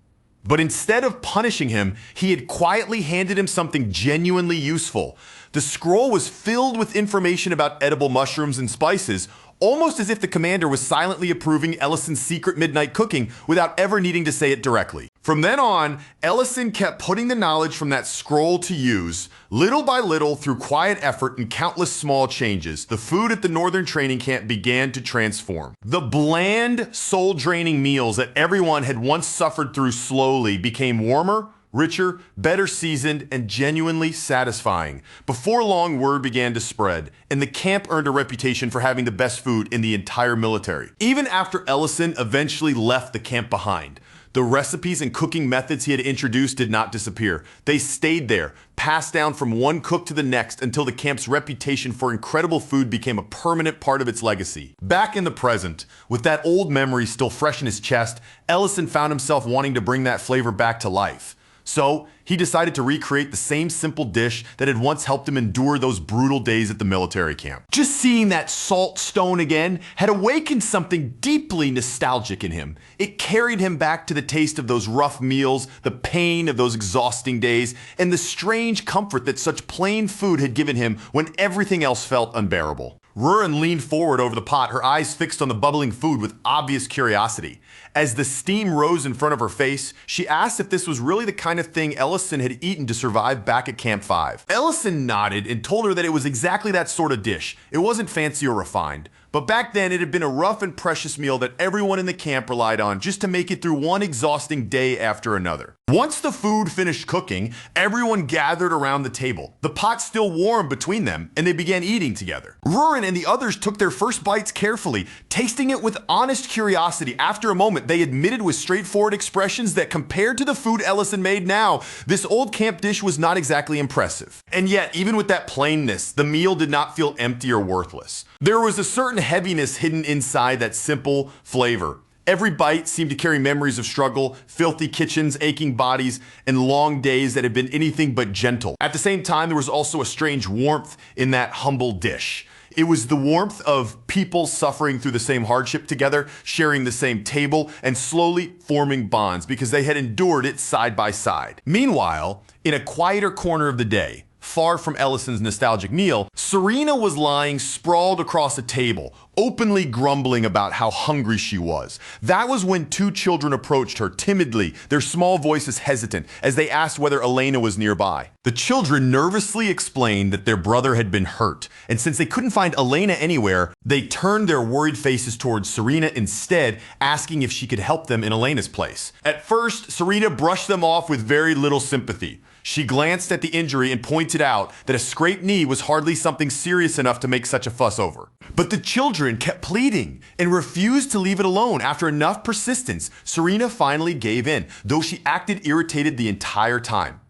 But instead of punishing him, he had quietly handed him something genuinely useful. The scroll was filled with information about edible mushrooms and spices, almost as if the commander was silently approving Ellison's secret midnight cooking without ever needing to say it directly. From then on, Ellison kept putting the knowledge from that scroll to use. Little by little, through quiet effort and countless small changes, the food at the Northern Training Camp began to transform. The bland, soul-draining meals that everyone had once suffered through slowly became warmer, richer, better seasoned, and genuinely satisfying. Before long, word began to spread, and the camp earned a reputation for having the best food in the entire military. Even after Ellison eventually left the camp behind, The recipes and cooking methods he had introduced did not disappear. They stayed there, passed down from one cook to the next until the camp's reputation for incredible food became a permanent part of its legacy. Back in the present, with that old memory still fresh in his chest, Ellison found himself wanting to bring that flavor back to life. So, he decided to recreate the same simple dish that had once helped him endure those brutal days at the military camp. Just seeing that salt stone again had awakened something deeply nostalgic in him. It carried him back to the taste of those rough meals, the pain of those exhausting days, and the strange comfort that such plain food had given him when everything else felt unbearable. Rurin leaned forward over the pot, her eyes fixed on the bubbling food with obvious curiosity. As the steam rose in front of her face, she asked if this was really the kind of thing Ellison had eaten to survive back at Camp 5. Ellison nodded and told her that it was exactly that sort of dish. It wasn't fancy or refined, but back then it had been a rough and precious meal that everyone in the camp relied on just to make it through one exhausting day after another. Once the food finished cooking, everyone gathered around the table, the pot still warm between them, and they began eating together. Rurin and the others took their first bites carefully, tasting it with honest curiosity. After a moment, they admitted with straightforward expressions that compared to the food Ellison made now, this old camp dish was not exactly impressive. And yet, even with that plainness, the meal did not feel empty or worthless. There was a certain heaviness hidden inside that simple flavor. Every bite seemed to carry memories of struggle, filthy kitchens, aching bodies, and long days that had been anything but gentle. At the same time, there was also a strange warmth in that humble dish. It was the warmth of people suffering through the same hardship together, sharing the same table, and slowly forming bonds because they had endured it side by side. Meanwhile, in a quieter corner of the day, far from Ellison's nostalgic meal, Serena was lying sprawled across a table, openly grumbling about how hungry she was. That was when two children approached her timidly, their small voices hesitant, as they asked whether Elena was nearby. The children nervously explained that their brother had been hurt, and since they couldn't find Elena anywhere, they turned their worried faces towards Serena instead, asking if she could help them in Elena's place. At first, Serena brushed them off with very little sympathy. She glanced at the injury and pointed out that a scraped knee was hardly something serious enough to make such a fuss over. But the children kept pleading and refused to leave it alone. After enough persistence, Serena finally gave in, though she acted irritated the entire time.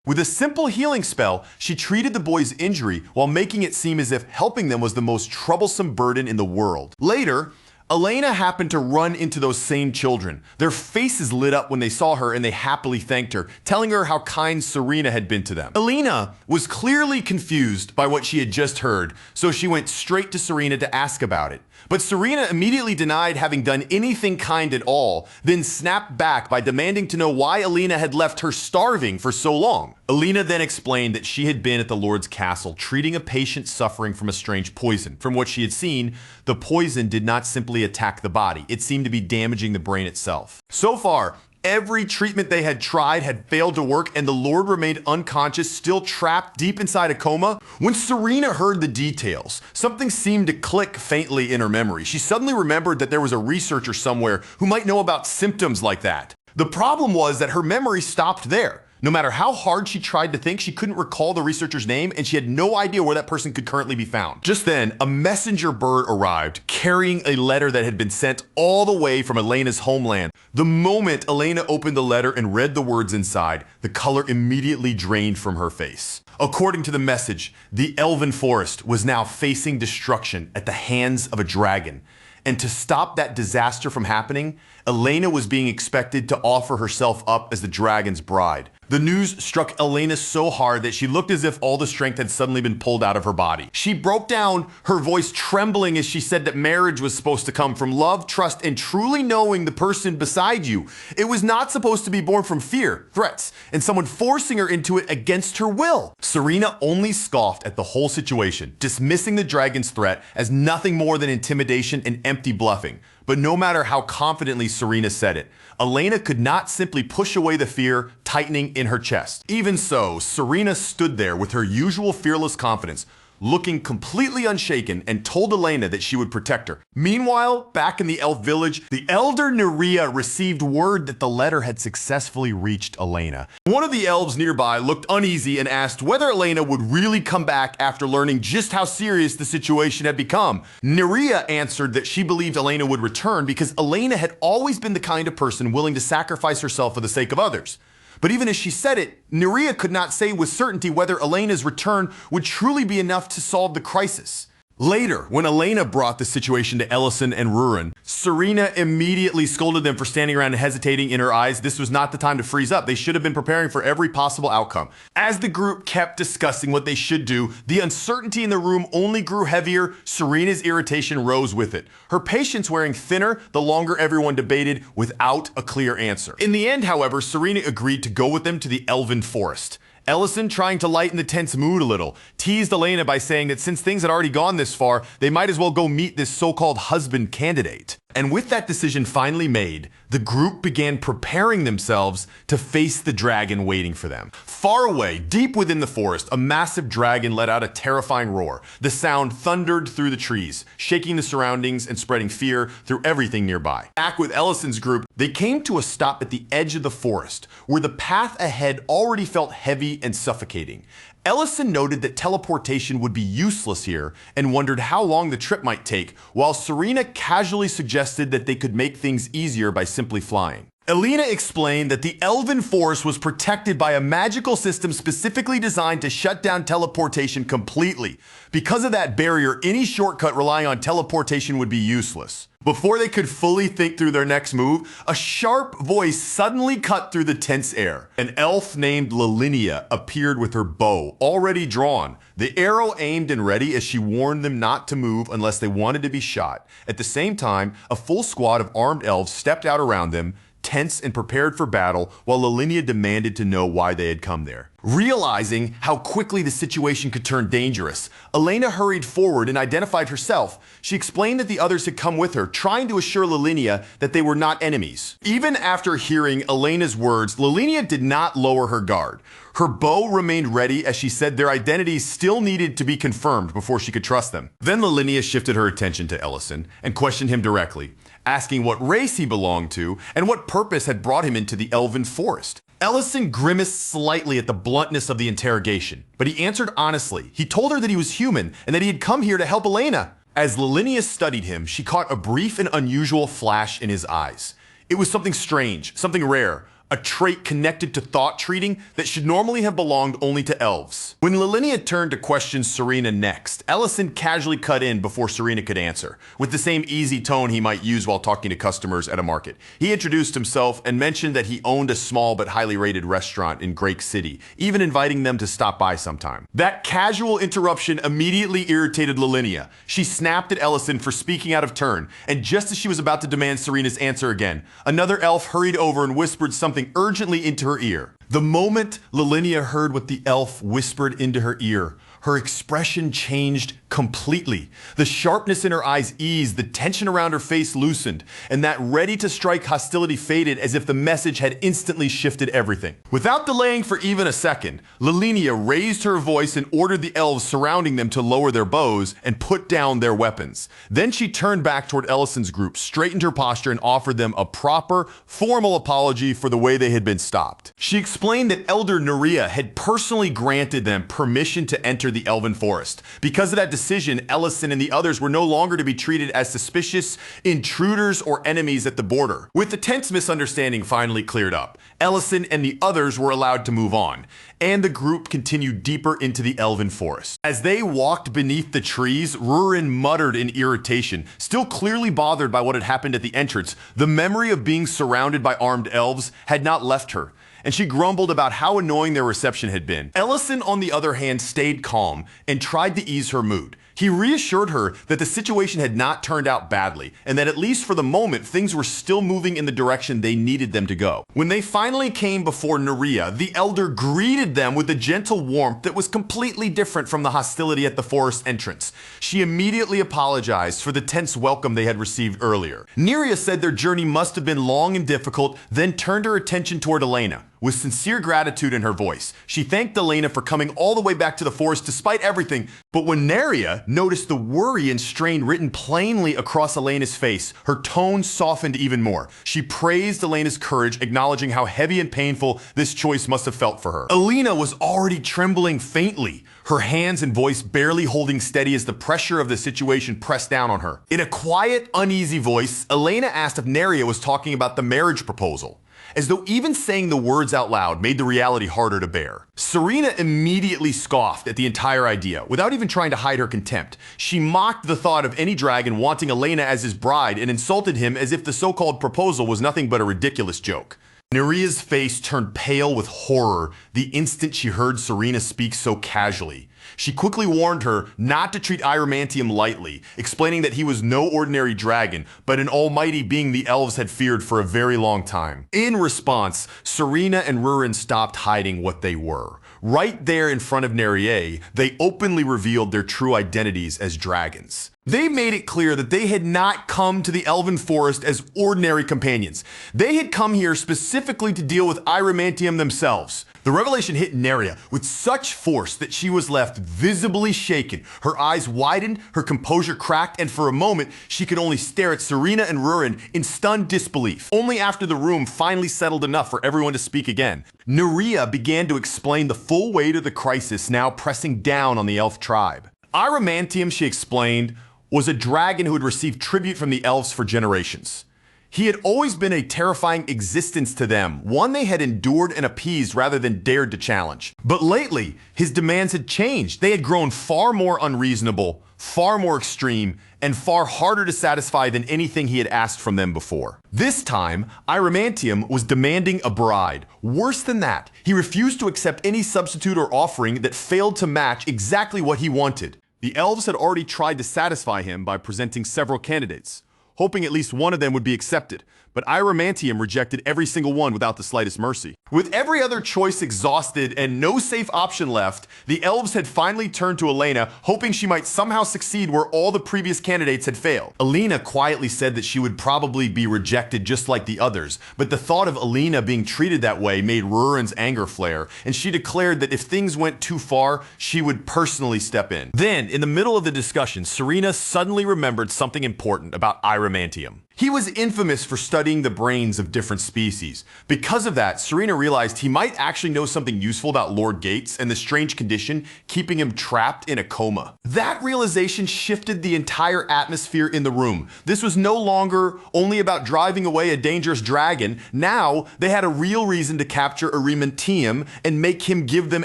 With a simple healing spell, she treated the boy's injury while making it seem as if helping them was the most troublesome burden in the world. Later, Elena happened to run into those same children. Their faces lit up when they saw her and they happily thanked her, telling her how kind Serena had been to them. Elena was clearly confused by what she had just heard, so she went straight to Serena to ask about it. But Serena immediately denied having done anything kind at all, then snapped back by demanding to know why Elena had left her starving for so long. Elena then explained that she had been at the Lord's castle treating a patient suffering from a strange poison. From what she had seen, the poison did not simply attack the body, it seemed to be damaging the brain itself. So far, every treatment they had tried had failed to work, and the Lord remained unconscious, still trapped deep inside a coma. When Serena heard the details, something seemed to click faintly in her memory. She suddenly remembered that there was a researcher somewhere who might know about symptoms like that. The problem was that her memory stopped there. No matter how hard she tried to think, she couldn't recall the researcher's name, and she had no idea where that person could currently be found. Just then, a messenger bird arrived, carrying a letter that had been sent all the way from Elena's homeland. The moment Elena opened the letter and read the words inside, the color immediately drained from her face. According to the message, the Elven Forest was now facing destruction at the hands of a dragon. And to stop that disaster from happening, Elena was being expected to offer herself up as the dragon's bride. The news struck Elena so hard that she looked as if all the strength had suddenly been pulled out of her body. She broke down, her voice trembling as she said that marriage was supposed to come from love, trust, and truly knowing the person beside you. It was not supposed to be born from fear, threats, and someone forcing her into it against her will. Serena only scoffed at the whole situation, dismissing the dragon's threat as nothing more than intimidation and empty bluffing. But no matter how confidently Serena said it, Elena could not simply push away the fear tightening in her chest. Even so, Serena stood there with her usual fearless confidence, looking completely unshaken, and told Elena that she would protect her. Meanwhile, back in the elf village, the elder Nerea received word that the letter had successfully reached Elena. One of the elves nearby looked uneasy and asked whether Elena would really come back after learning just how serious the situation had become. Nerea answered that she believed Elena would return because Elena had always been the kind of person willing to sacrifice herself for the sake of others. But even as she said it, Nerea could not say with certainty whether Elena's return would truly be enough to solve the crisis. Later, when Elena brought the situation to Ellison and Rurin, Serena immediately scolded them for standing around and hesitating. In her eyes, this was not the time to freeze up. They should have been preparing for every possible outcome. As the group kept discussing what they should do, the uncertainty in the room only grew heavier. Serena's irritation rose with it. Her patience wearing thinner the longer everyone debated without a clear answer. In the end, however, Serena agreed to go with them to the Elven Forest. Ellison, trying to lighten the tense mood a little, teased Elena by saying that since things had already gone this far, they might as well go meet this so-called husband candidate. And with that decision finally made, the group began preparing themselves to face the dragon waiting for them. Far away, deep within the forest, a massive dragon let out a terrifying roar. The sound thundered through the trees, shaking the surroundings and spreading fear through everything nearby. Back with Ellison's group, they came to a stop at the edge of the forest, where the path ahead already felt heavy and suffocating. Ellison noted that teleportation would be useless here and wondered how long the trip might take, while Serena casually suggested that they could make things easier by simply flying. Elena explained that the Elven Forest was protected by a magical system specifically designed to shut down teleportation completely. Because of that barrier, any shortcut relying on teleportation would be useless. Before they could fully think through their next move, a sharp voice suddenly cut through the tense air. An elf named Lilinia appeared with her bow already drawn, the arrow aimed and ready as she warned them not to move unless they wanted to be shot. At the same time, a full squad of armed elves stepped out around them, tense and prepared for battle, while Lilinia demanded to know why they had come there. Realizing how quickly the situation could turn dangerous, Elena hurried forward and identified herself. She explained that the others had come with her, trying to assure Lilinia that they were not enemies. Even after hearing Elena's words, Lilinia did not lower her guard. Her bow remained ready as she said their identities still needed to be confirmed before she could trust them. Then Lilinia shifted her attention to Ellison and questioned him directly, asking what race he belonged to and what purpose had brought him into the Elven Forest. Ellison grimaced slightly at the bluntness of the interrogation, but he answered honestly. He told her that he was human and that he had come here to help Elena. As Lilinia studied him, she caught a brief and unusual flash in his eyes. It was something strange, something rare, a trait connected to thought treating that should normally have belonged only to elves. When Lilinia turned to question Serena next, Ellison casually cut in before Serena could answer, with the same easy tone he might use while talking to customers at a market. He introduced himself and mentioned that he owned a small but highly rated restaurant in Great City, even inviting them to stop by sometime. That casual interruption immediately irritated Lilinia. She snapped at Ellison for speaking out of turn, and just as she was about to demand Serena's answer again, another elf hurried over and whispered something urgently into her ear. The moment Lilinia heard what the elf whispered into her ear, her expression changed completely. The sharpness in her eyes eased, the tension around her face loosened, and that ready-to-strike hostility faded as if the message had instantly shifted everything. Without delaying for even a second, Lilinia raised her voice and ordered the elves surrounding them to lower their bows and put down their weapons. Then she turned back toward Ellison's group, straightened her posture, and offered them a proper, formal apology for the way they had been stopped. She explained that Elder Nerea had personally granted them permission to enter the Elven Forest. Because of that decision, Ellison and the others were no longer to be treated as suspicious intruders or enemies at the border. With the tense misunderstanding finally cleared up, Ellison and the others were allowed to move on, and the group continued deeper into the Elven Forest. As they walked beneath the trees, Rurin muttered in irritation, still clearly bothered by what had happened at the entrance. The memory of being surrounded by armed elves had not left her, and she grumbled about how annoying their reception had been. Ellison, on the other hand, stayed calm and tried to ease her mood. He reassured her that the situation had not turned out badly, and that at least for the moment, things were still moving in the direction they needed them to go. When they finally came before Nerea, the elder greeted them with a gentle warmth that was completely different from the hostility at the forest entrance. She immediately apologized for the tense welcome they had received earlier. Nerea said their journey must have been long and difficult, then turned her attention toward Elena. with sincere gratitude in her voice. She thanked Elena for coming all the way back to the forest despite everything, but when Neria noticed the worry and strain written plainly across Elena's face, her tone softened even more. She praised Elena's courage, acknowledging how heavy and painful this choice must have felt for her. Elena was already trembling faintly, her hands and voice barely holding steady as the pressure of the situation pressed down on her. In a quiet, uneasy voice, Elena asked if Neria was talking about the marriage proposal, as though even saying the words out loud made the reality harder to bear. Serena immediately scoffed at the entire idea, without even trying to hide her contempt. She mocked the thought of any dragon wanting Elena as his bride and insulted him as if the so-called proposal was nothing but a ridiculous joke. Neria's face turned pale with horror the instant she heard Serena speak so casually. She quickly warned her not to treat Iramantium lightly, explaining that he was no ordinary dragon, but an almighty being the elves had feared for a very long time. In response, Serena and Rurin stopped hiding what they were. Right there in front of Neria, they openly revealed their true identities as dragons. They made it clear that they had not come to the Elven Forest as ordinary companions. They had come here specifically to deal with Iramantium themselves. The revelation hit Neria with such force that she was left visibly shaken. Her eyes widened, her composure cracked, and for a moment, she could only stare at Serena and Rurin in stunned disbelief. Only after the room finally settled enough for everyone to speak again, Neria began to explain the full weight of the crisis now pressing down on the elf tribe. Iramantium, she explained, was a dragon who had received tribute from the elves for generations. He had always been a terrifying existence to them, one they had endured and appeased rather than dared to challenge. But lately, his demands had changed. They had grown far more unreasonable, far more extreme, and far harder to satisfy than anything he had asked from them before. This time, Iramantium was demanding a bride. Worse than that, he refused to accept any substitute or offering that failed to match exactly what he wanted. The elves had already tried to satisfy him by presenting several candidates, hoping at least one of them would be accepted, but Iramantium rejected every single one without the slightest mercy. With every other choice exhausted and no safe option left, the elves had finally turned to Elena, hoping she might somehow succeed where all the previous candidates had failed. Elena quietly said that she would probably be rejected just like the others, but the thought of Elena being treated that way made Rurin's anger flare, and she declared that if things went too far, she would personally step in. Then, in the middle of the discussion, Serena suddenly remembered something important about Iramantium. He was infamous for studying the brains of different species. Because of that, Serena realized he might actually know something useful about Lord Gates and the strange condition keeping him trapped in a coma. That realization shifted the entire atmosphere in the room. This was no longer only about driving away a dangerous dragon. Now, they had a real reason to capture Iramantium and make him give them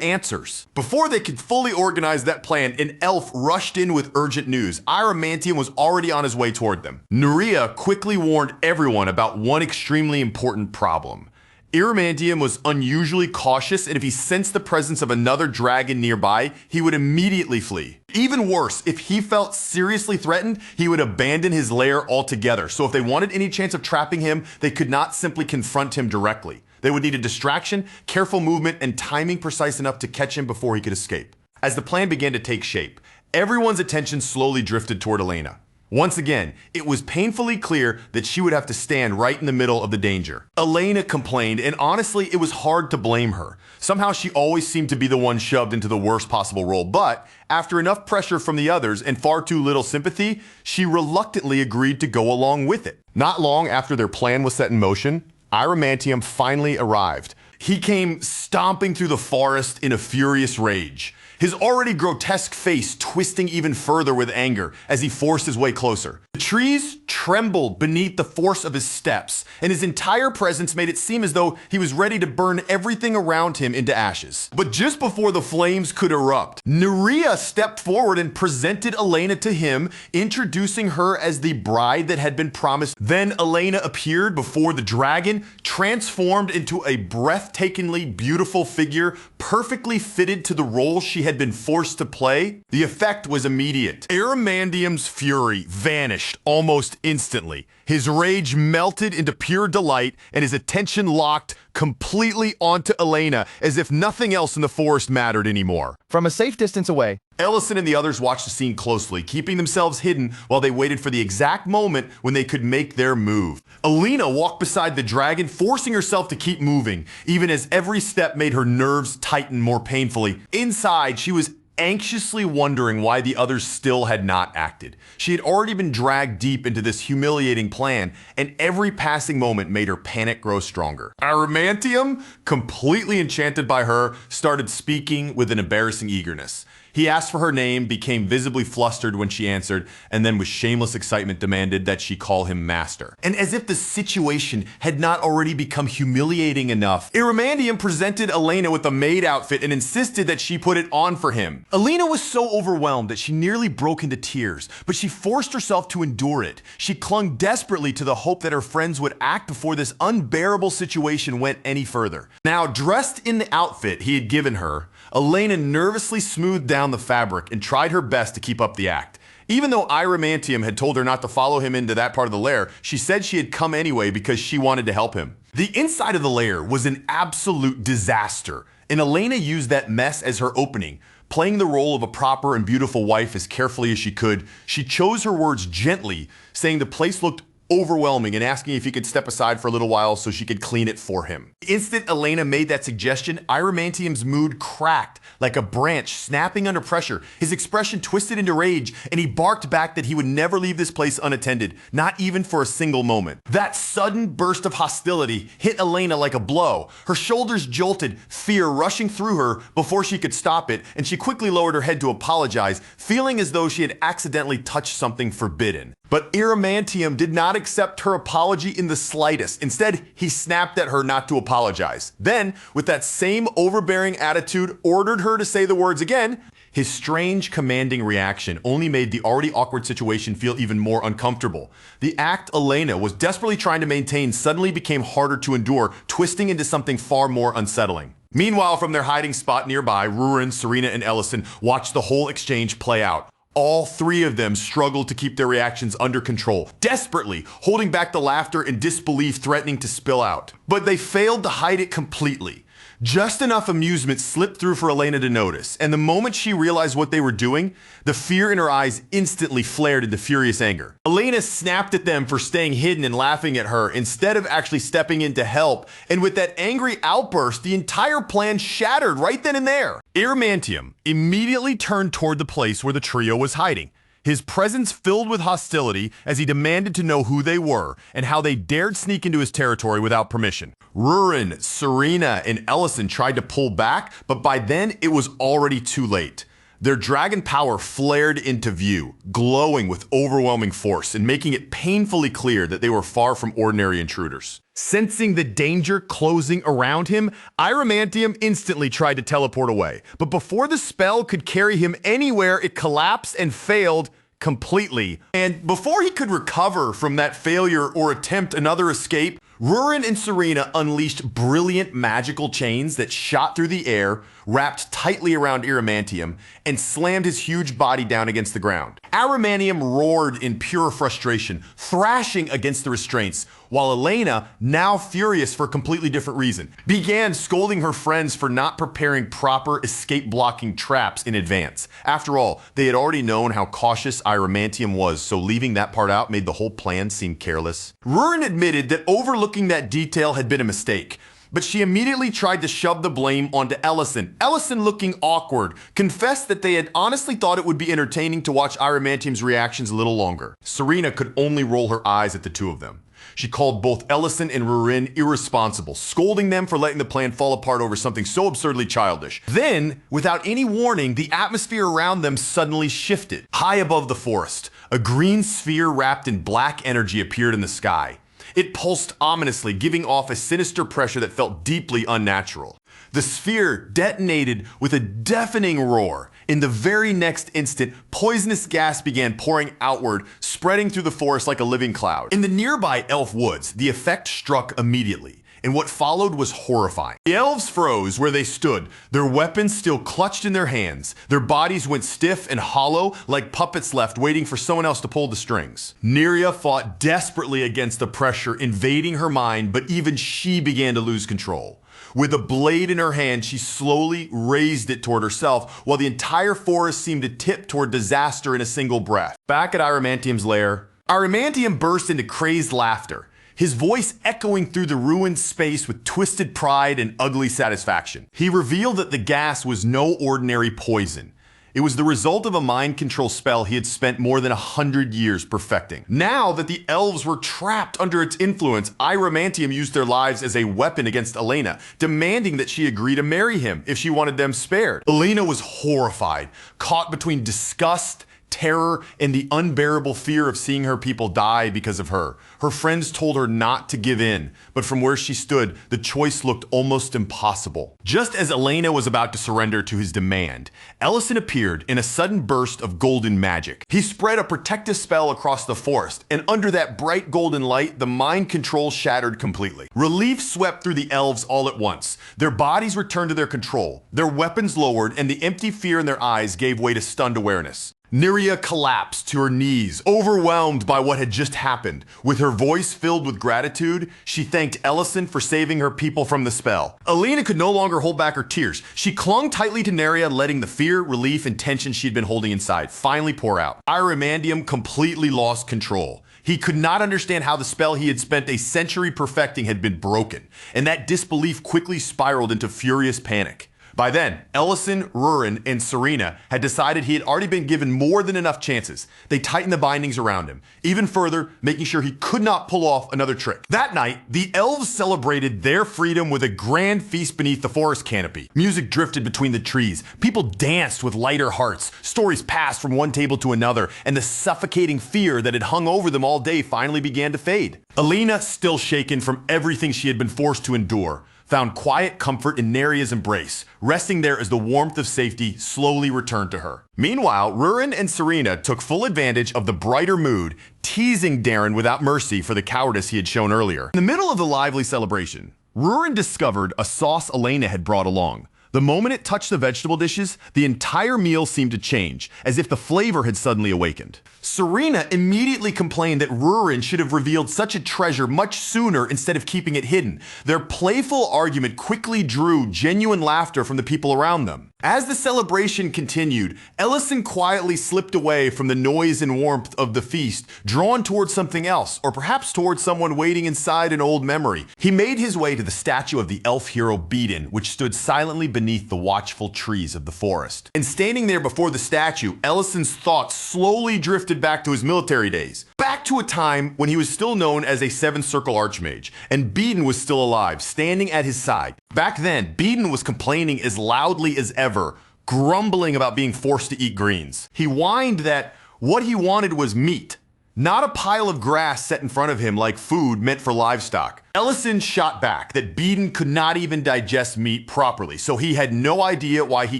answers. Before they could fully organize that plan, an elf rushed in with urgent news. Iramantium was already on his way toward them. Neria quickly warned everyone about one extremely important problem. Iramantium was unusually cautious, and if he sensed the presence of another dragon nearby, he would immediately flee. Even worse, if he felt seriously threatened, he would abandon his lair altogether. So if they wanted any chance of trapping him, they could not simply confront him directly. They would need a distraction, careful movement, and timing precise enough to catch him before he could escape. As the plan began to take shape, everyone's attention slowly drifted toward Elena. Once again, it was painfully clear that she would have to stand right in the middle of the danger. Elena complained, and honestly, it was hard to blame her. Somehow she always seemed to be the one shoved into the worst possible role, but after enough pressure from the others and far too little sympathy, she reluctantly agreed to go along with it. Not long after their plan was set in motion, Iramantium finally arrived. He came stomping through the forest in a furious rage, his already grotesque face twisting even further with anger as he forced his way closer. The trees trembled beneath the force of his steps, and his entire presence made it seem as though he was ready to burn everything around him into ashes. But just before the flames could erupt, Neria stepped forward and presented Elena to him, introducing her as the bride that had been promised. Then Elena appeared before the dragon, transformed into a breathtakingly beautiful figure, perfectly fitted to the role she had been forced to play. The effect was immediate. Iramantium's fury vanished almost instantly. His rage melted into pure delight, and his attention locked completely onto Elena, as if nothing else in the forest mattered anymore. From a safe distance away, Ellison and the others watched the scene closely, keeping themselves hidden while they waited for the exact moment when they could make their move. Alina walked beside the dragon, forcing herself to keep moving, even as every step made her nerves tighten more painfully. Inside, she was anxiously wondering why the others still had not acted. She had already been dragged deep into this humiliating plan, and every passing moment made her panic grow stronger. Aramantium, completely enchanted by her, started speaking with an embarrassing eagerness. He asked for her name, became visibly flustered when she answered, and then with shameless excitement demanded that she call him master. And as if the situation had not already become humiliating enough, Iramandium presented Elena with a maid outfit and insisted that she put it on for him. Elena was so overwhelmed that she nearly broke into tears, but she forced herself to endure it. She clung desperately to the hope that her friends would act before this unbearable situation went any further. Now, dressed in the outfit he had given her, Elena nervously smoothed down the fabric and tried her best to keep up the act. Even though Iramantium had told her not to follow him into that part of the lair, she said she had come anyway because she wanted to help him. The inside of the lair was an absolute disaster, and Elena used that mess as her opening. Playing the role of a proper and beautiful wife as carefully as she could, she chose her words gently, saying the place looked overwhelming and asking if he could step aside for a little while so she could clean it for him. The instant Elena made that suggestion, Iramantium's mood cracked like a branch snapping under pressure. His expression twisted into rage, and he barked back that he would never leave this place unattended, not even for a single moment. That sudden burst of hostility hit Elena like a blow. Her shoulders jolted, fear rushing through her before she could stop it, and she quickly lowered her head to apologize, feeling as though she had accidentally touched something forbidden. But Iramantium did not accept her apology in the slightest. Instead, he snapped at her not to apologize. Then, with that same overbearing attitude, ordered her to say the words again. His strange, commanding reaction only made the already awkward situation feel even more uncomfortable. The act Elena was desperately trying to maintain suddenly became harder to endure, twisting into something far more unsettling. Meanwhile, from their hiding spot nearby, Rurin, Serena, and Ellison watched the whole exchange play out. All three of them struggled to keep their reactions under control, desperately holding back the laughter and disbelief threatening to spill out. But they failed to hide it completely. Just enough amusement slipped through for Elena to notice, and the moment she realized what they were doing, the fear in her eyes instantly flared into furious anger. Elena snapped at them for staying hidden and laughing at her instead of actually stepping in to help, and with that angry outburst, the entire plan shattered right then and there. Iramantium immediately turned toward the place where the trio was hiding, his presence filled with hostility as he demanded to know who they were and how they dared sneak into his territory without permission. Rurin, Serena, and Ellison tried to pull back, but by then it was already too late. Their dragon power flared into view, glowing with overwhelming force and making it painfully clear that they were far from ordinary intruders. Sensing the danger closing around him, Iramantium instantly tried to teleport away. But before the spell could carry him anywhere, it collapsed and failed completely. And before he could recover from that failure or attempt another escape, Rurin and Serena unleashed brilliant magical chains that shot through the air, wrapped tightly around Iramantium, and slammed his huge body down against the ground. Iramantium roared in pure frustration, thrashing against the restraints, while Elena, now furious for a completely different reason, began scolding her friends for not preparing proper escape-blocking traps in advance. After all, they had already known how cautious Iramantium was, so leaving that part out made the whole plan seem careless. Rurin admitted that overlooking that detail had been a mistake, but she immediately tried to shove the blame onto Ellison. Ellison, looking awkward, confessed that they had honestly thought it would be entertaining to watch Iramantium's reactions a little longer. Serena could only roll her eyes at the two of them. She called both Ellison and Rurin irresponsible, scolding them for letting the plan fall apart over something so absurdly childish. Then, without any warning, the atmosphere around them suddenly shifted. High above the forest, a green sphere wrapped in black energy appeared in the sky. It pulsed ominously, giving off a sinister pressure that felt deeply unnatural. The sphere detonated with a deafening roar. In the very next instant, poisonous gas began pouring outward, spreading through the forest like a living cloud. In the nearby elf woods, the effect struck immediately. and what followed was horrifying. The elves froze where they stood, their weapons still clutched in their hands. Their bodies went stiff and hollow like puppets left waiting for someone else to pull the strings. Neria fought desperately against the pressure invading her mind, but even she began to lose control. With a blade in her hand, she slowly raised it toward herself, while the entire forest seemed to tip toward disaster in a single breath. Back at Iramantium's lair, Iramantium burst into crazed laughter, his voice echoing through the ruined space with twisted pride and ugly satisfaction. He revealed that the gas was no ordinary poison. It was the result of a mind control spell he had spent more than 100 years perfecting. Now that the elves were trapped under its influence, Iramantium used their lives as a weapon against Elena, demanding that she agree to marry him if she wanted them spared. Elena was horrified, caught between disgust, terror, and the unbearable fear of seeing her people die because of her. Her friends told her not to give in, but from where she stood, the choice looked almost impossible. Just as Elena was about to surrender to his demand, Ellison appeared in a sudden burst of golden magic. He spread a protective spell across the forest, and under that bright golden light, the mind control shattered completely. Relief swept through the elves all at once. Their bodies returned to their control, their weapons lowered, and the empty fear in their eyes gave way to stunned awareness. Neria collapsed to her knees, overwhelmed by what had just happened. With her voice filled with gratitude, she thanked Ellison for saving her people from the spell. Elena could no longer hold back her tears. She clung tightly to Neria, letting the fear, relief, and tension she'd been holding inside finally pour out. Iramandium completely lost control. He could not understand how the spell he had spent a century perfecting had been broken, and that disbelief quickly spiraled into furious panic. By then, Ellison, Rurin, and Serena had decided he had already been given more than enough chances. They tightened the bindings around him, even further, making sure he could not pull off another trick. That night, the elves celebrated their freedom with a grand feast beneath the forest canopy. Music drifted between the trees. People danced with lighter hearts. Stories passed from one table to another, and the suffocating fear that had hung over them all day finally began to fade. Elena, still shaken from everything she had been forced to endure, found quiet comfort in Neria's embrace, resting there as the warmth of safety slowly returned to her. Meanwhile, Rurin and Serena took full advantage of the brighter mood, teasing Darren without mercy for the cowardice he had shown earlier. In the middle of the lively celebration, Rurin discovered a sauce Elena had brought along. The moment it touched the vegetable dishes, the entire meal seemed to change, as if the flavor had suddenly awakened. Serena immediately complained that Rurin should have revealed such a treasure much sooner instead of keeping it hidden. Their playful argument quickly drew genuine laughter from the people around them. As the celebration continued, Ellison quietly slipped away from the noise and warmth of the feast, drawn towards something else, or perhaps towards someone waiting inside an old memory. He made his way to the statue of the elf hero Beedon, which stood silently beneath the watchful trees of the forest. And standing there before the statue, Ellison's thoughts slowly drifted back to his military days. Back to a time when he was still known as a Seventh Circle Archmage, and Beedon was still alive, standing at his side. Back then, Beedon was complaining as loudly as ever, grumbling about being forced to eat greens. He whined that what he wanted was meat, not a pile of grass set in front of him like food meant for livestock. Ellison shot back that Beedon could not even digest meat properly, so he had no idea why he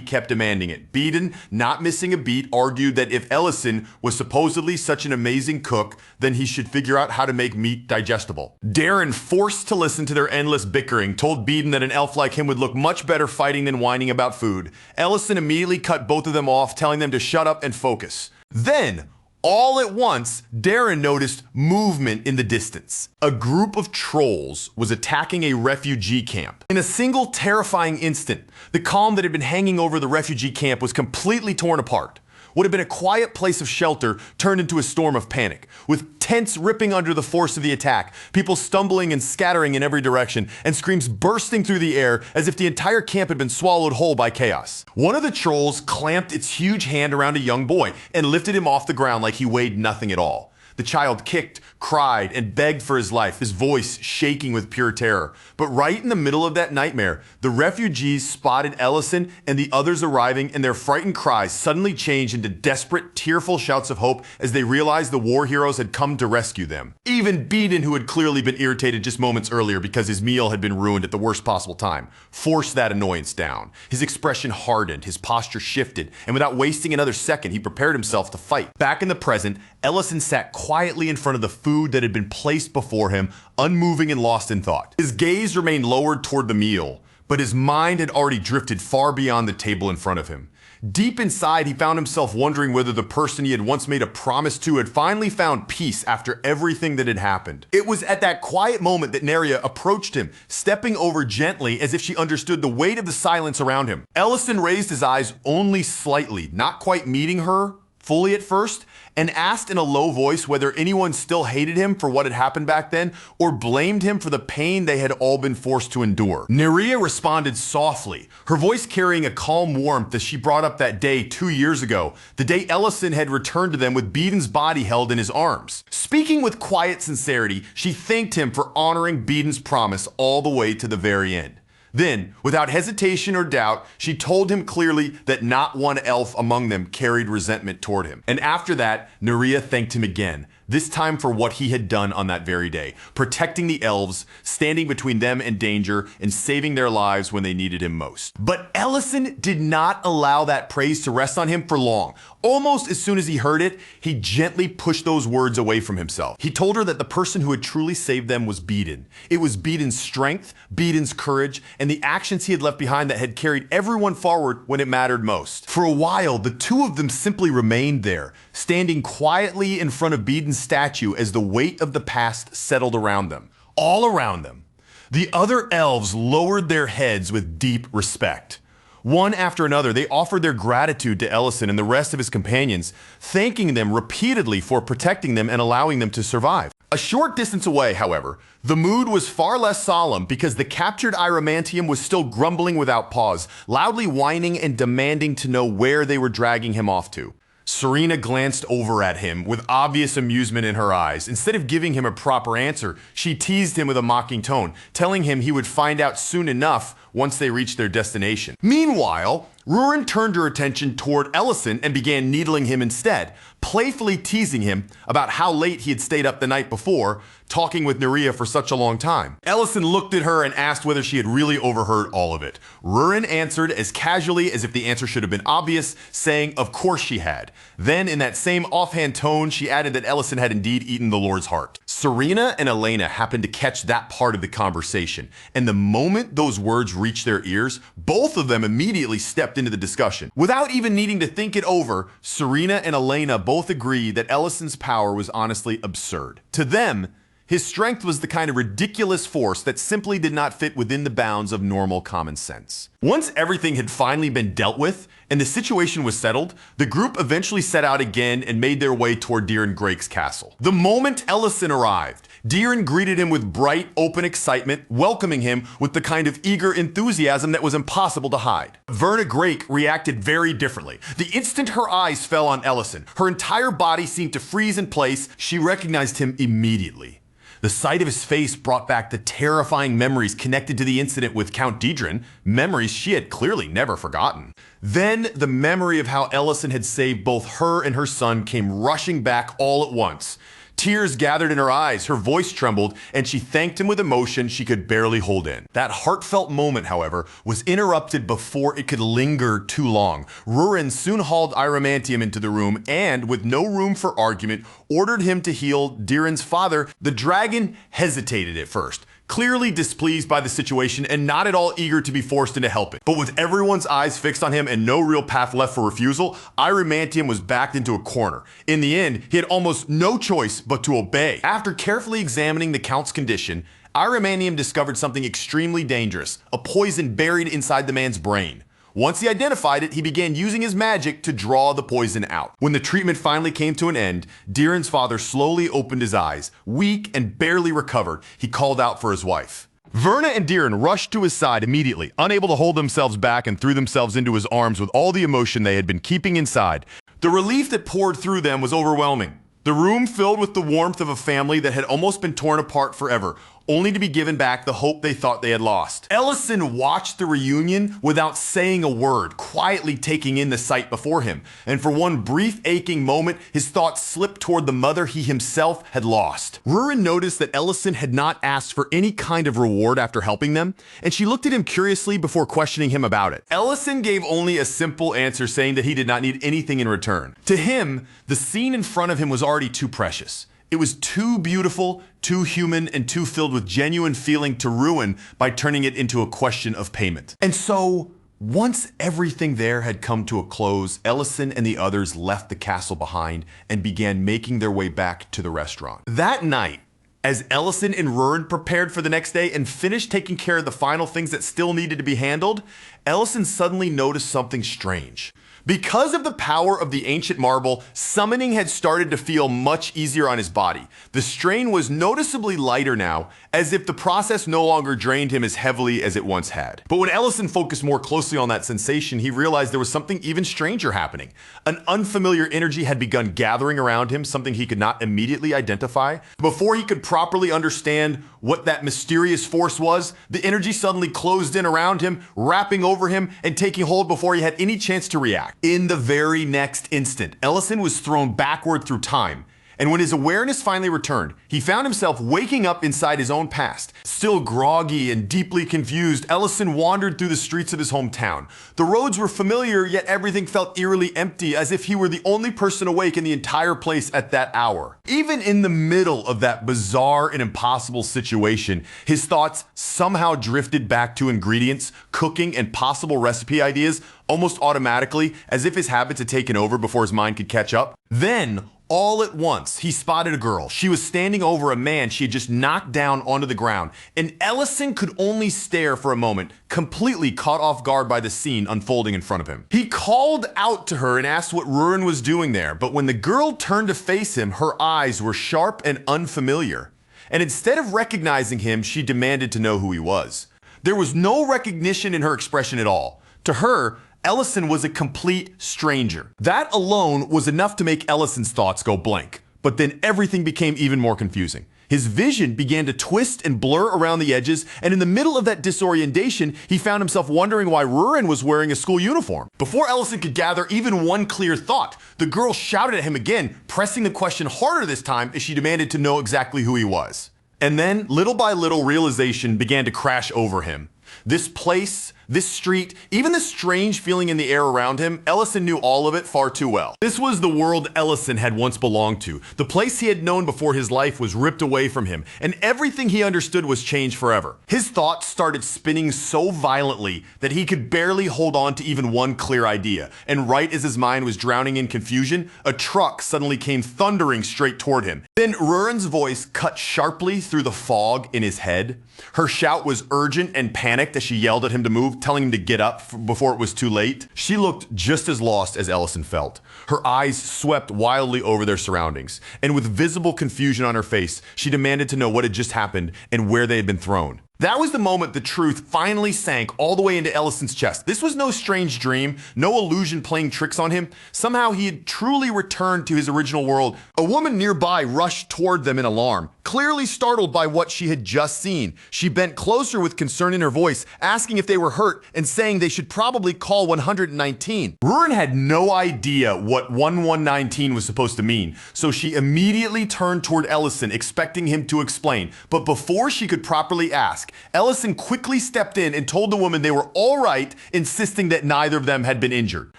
kept demanding it. Beedon, not missing a beat, argued that if Ellison was supposedly such an amazing cook, then he should figure out how to make meat digestible. Darren, forced to listen to their endless bickering, told Beedon that an elf like him would look much better fighting than whining about food. Ellison immediately cut both of them off, telling them to shut up and focus. Then, all at once, Darren noticed movement in the distance. A group of trolls was attacking a refugee camp. In a single terrifying instant, the calm that had been hanging over the refugee camp was completely torn apart. What had been a quiet place of shelter turned into a storm of panic, with tents ripping under the force of the attack, people stumbling and scattering in every direction, and screams bursting through the air as if the entire camp had been swallowed whole by chaos. One of the trolls clamped its huge hand around a young boy and lifted him off the ground like he weighed nothing at all. The child kicked, cried, and begged for his life, his voice shaking with pure terror. But right in the middle of that nightmare, the refugees spotted Ellison and the others arriving, and their frightened cries suddenly changed into desperate, tearful shouts of hope as they realized the war heroes had come to rescue them. Even Beedon, who had clearly been irritated just moments earlier because his meal had been ruined at the worst possible time, forced that annoyance down. His expression hardened, his posture shifted, and without wasting another second, he prepared himself to fight. Back in the present, Ellison sat quietly in front of the food that had been placed before him, unmoving and lost in thought. His gaze remained lowered toward the meal, but his mind had already drifted far beyond the table in front of him. Deep inside, he found himself wondering whether the person he had once made a promise to had finally found peace after everything that had happened. It was at that quiet moment that Neria approached him, stepping over gently as if she understood the weight of the silence around him. Ellison raised his eyes only slightly, not quite meeting her fully at first, and asked in a low voice whether anyone still hated him for what had happened back then or blamed him for the pain they had all been forced to endure. Neria responded softly, her voice carrying a calm warmth as she brought up that day 2 years ago, the day Ellison had returned to them with Beden's body held in his arms. Speaking with quiet sincerity, she thanked him for honoring Beden's promise all the way to the very end. Then, without hesitation or doubt, she told him clearly that not one elf among them carried resentment toward him. And after that, Neria thanked him again, this time for what he had done on that very day, protecting the elves, standing between them and danger, and saving their lives when they needed him most. But Ellison did not allow that praise to rest on him for long. Almost as soon as he heard it, he gently pushed those words away from himself. He told her that the person who had truly saved them was Beden. It was Beden's strength, Beden's courage, and the actions he had left behind that had carried everyone forward when it mattered most. For a while, the two of them simply remained there, standing quietly in front of Beden's statue as the weight of the past settled around them. All around them. The other elves lowered their heads with deep respect. One after another, they offered their gratitude to Ellison and the rest of his companions, thanking them repeatedly for protecting them and allowing them to survive. A short distance away, however, the mood was far less solemn because the captured Iramantium was still grumbling without pause, loudly whining and demanding to know where they were dragging him off to. Serena glanced over at him with obvious amusement in her eyes. Instead of giving him a proper answer, she teased him with a mocking tone, telling him he would find out soon enough once they reached their destination. Meanwhile, Rurin turned her attention toward Ellison and began needling him instead, playfully teasing him about how late he had stayed up the night before, talking with Neria for such a long time. Ellison looked at her and asked whether she had really overheard all of it. Rurin answered as casually as if the answer should have been obvious, saying of course she had. Then in that same offhand tone, she added that Ellison had indeed eaten the Lord's heart. Serena and Elena happened to catch that part of the conversation, and the moment those words reached their ears, both of them immediately stepped into the discussion. Without even needing to think it over, Serena and Elena both agreed that Ellison's power was honestly absurd. To them, his strength was the kind of ridiculous force that simply did not fit within the bounds of normal common sense. Once everything had finally been dealt with and the situation was settled, the group eventually set out again and made their way toward Diren Grake's castle. The moment Ellison arrived, Diren greeted him with bright, open excitement, welcoming him with the kind of eager enthusiasm that was impossible to hide. Verna Grake reacted very differently. The instant her eyes fell on Ellison, her entire body seemed to freeze in place. She recognized him immediately. The sight of his face brought back the terrifying memories connected to the incident with Count Dedren, memories she had clearly never forgotten. Then the memory of how Ellison had saved both her and her son came rushing back all at once. Tears gathered in her eyes, her voice trembled, and she thanked him with emotion she could barely hold in. That heartfelt moment, however, was interrupted before it could linger too long. Rurin soon hauled Iramantium into the room and, with no room for argument, ordered him to heal Diren's father. The dragon hesitated at first, clearly displeased by the situation and not at all eager to be forced into helping. But with everyone's eyes fixed on him and no real path left for refusal, Iramantium was backed into a corner. In the end, he had almost no choice but to obey. After carefully examining the Count's condition, Iramantium discovered something extremely dangerous, a poison buried inside the man's brain. Once he identified it, he began using his magic to draw the poison out. When the treatment finally came to an end, Diren's father slowly opened his eyes. Weak and barely recovered, he called out for his wife. Verna and Diren rushed to his side immediately, unable to hold themselves back, and threw themselves into his arms with all the emotion they had been keeping inside. The relief that poured through them was overwhelming. The room filled with the warmth of a family that had almost been torn apart forever. only to be given back the hope they thought they had lost. Ellison watched the reunion without saying a word, quietly taking in the sight before him, and for one brief aching moment, his thoughts slipped toward the mother he himself had lost. Rurin noticed that Ellison had not asked for any kind of reward after helping them, and she looked at him curiously before questioning him about it. Ellison gave only a simple answer, saying that he did not need anything in return. To him, the scene in front of him was already too precious. It was too beautiful, too human, and too filled with genuine feeling to ruin by turning it into a question of payment. And so, once everything there had come to a close, Ellison and the others left the castle behind and began making their way back to the restaurant. That night, as Ellison and Rurin prepared for the next day and finished taking care of the final things that still needed to be handled, Ellison suddenly noticed something strange. Because of the power of the ancient marble, summoning had started to feel much easier on his body. The strain was noticeably lighter now, as if the process no longer drained him as heavily as it once had. But when Ellison focused more closely on that sensation, he realized there was something even stranger happening. An unfamiliar energy had begun gathering around him, something he could not immediately identify. Before he could properly understand what that mysterious force was, the energy suddenly closed in around him, wrapping over him and taking hold before he had any chance to react. In the very next instant, Ellison was thrown backward through time, and when his awareness finally returned, he found himself waking up inside his own past. Still groggy and deeply confused, Ellison wandered through the streets of his hometown. The roads were familiar, yet everything felt eerily empty, as if he were the only person awake in the entire place at that hour. Even in the middle of that bizarre and impossible situation, his thoughts somehow drifted back to ingredients, cooking, and possible recipe ideas almost automatically, as if his habits had taken over before his mind could catch up. Then, all at once, he spotted a girl. She was standing over a man she had just knocked down onto the ground, and Ellison could only stare for a moment, completely caught off guard by the scene unfolding in front of him. He called out to her and asked what Rurin was doing there, but when the girl turned to face him, her eyes were sharp and unfamiliar. And instead of recognizing him, she demanded to know who he was. There was no recognition in her expression at all. To her, Ellison was a complete stranger. That alone was enough to make Ellison's thoughts go blank. But then everything became even more confusing. His vision began to twist and blur around the edges, and in the middle of that disorientation, he found himself wondering why Rurin was wearing a school uniform. Before Ellison could gather even one clear thought, the girl shouted at him again, pressing the question harder this time as she demanded to know exactly who he was. And then, little by little, realization began to crash over him. This place, this street, even the strange feeling in the air around him, Ellison knew all of it far too well. This was the world Ellison had once belonged to. The place he had known before his life was ripped away from him, and everything he understood was changed forever. His thoughts started spinning so violently that he could barely hold on to even one clear idea. And right as his mind was drowning in confusion, a truck suddenly came thundering straight toward him. Then Rurin's voice cut sharply through the fog in his head. Her shout was urgent and panicked as she yelled at him to move, telling him to get up before it was too late. She looked just as lost as Ellison felt. Her eyes swept wildly over their surroundings, and with visible confusion on her face, she demanded to know what had just happened and where they had been thrown. That was the moment the truth finally sank all the way into Ellison's chest. This was no strange dream, no illusion playing tricks on him. Somehow he had truly returned to his original world. A woman nearby rushed toward them in alarm, clearly startled by what she had just seen. She bent closer with concern in her voice, asking if they were hurt and saying they should probably call 119. Rurin had no idea what 1119 was supposed to mean, so she immediately turned toward Ellison, expecting him to explain. But before she could properly ask, Ellison quickly stepped in and told the woman they were all right, insisting that neither of them had been injured.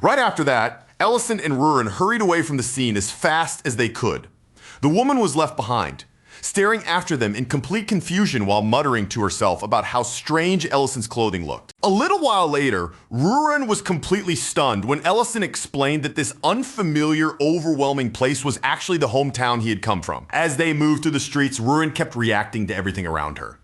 Right after that, Ellison and Rurin hurried away from the scene as fast as they could. The woman was left behind, staring after them in complete confusion while muttering to herself about how strange Ellison's clothing looked. A little while later, Rurin was completely stunned when Ellison explained that this unfamiliar, overwhelming place was actually the hometown he had come from. As they moved through the streets, Rurin kept reacting to everything around her.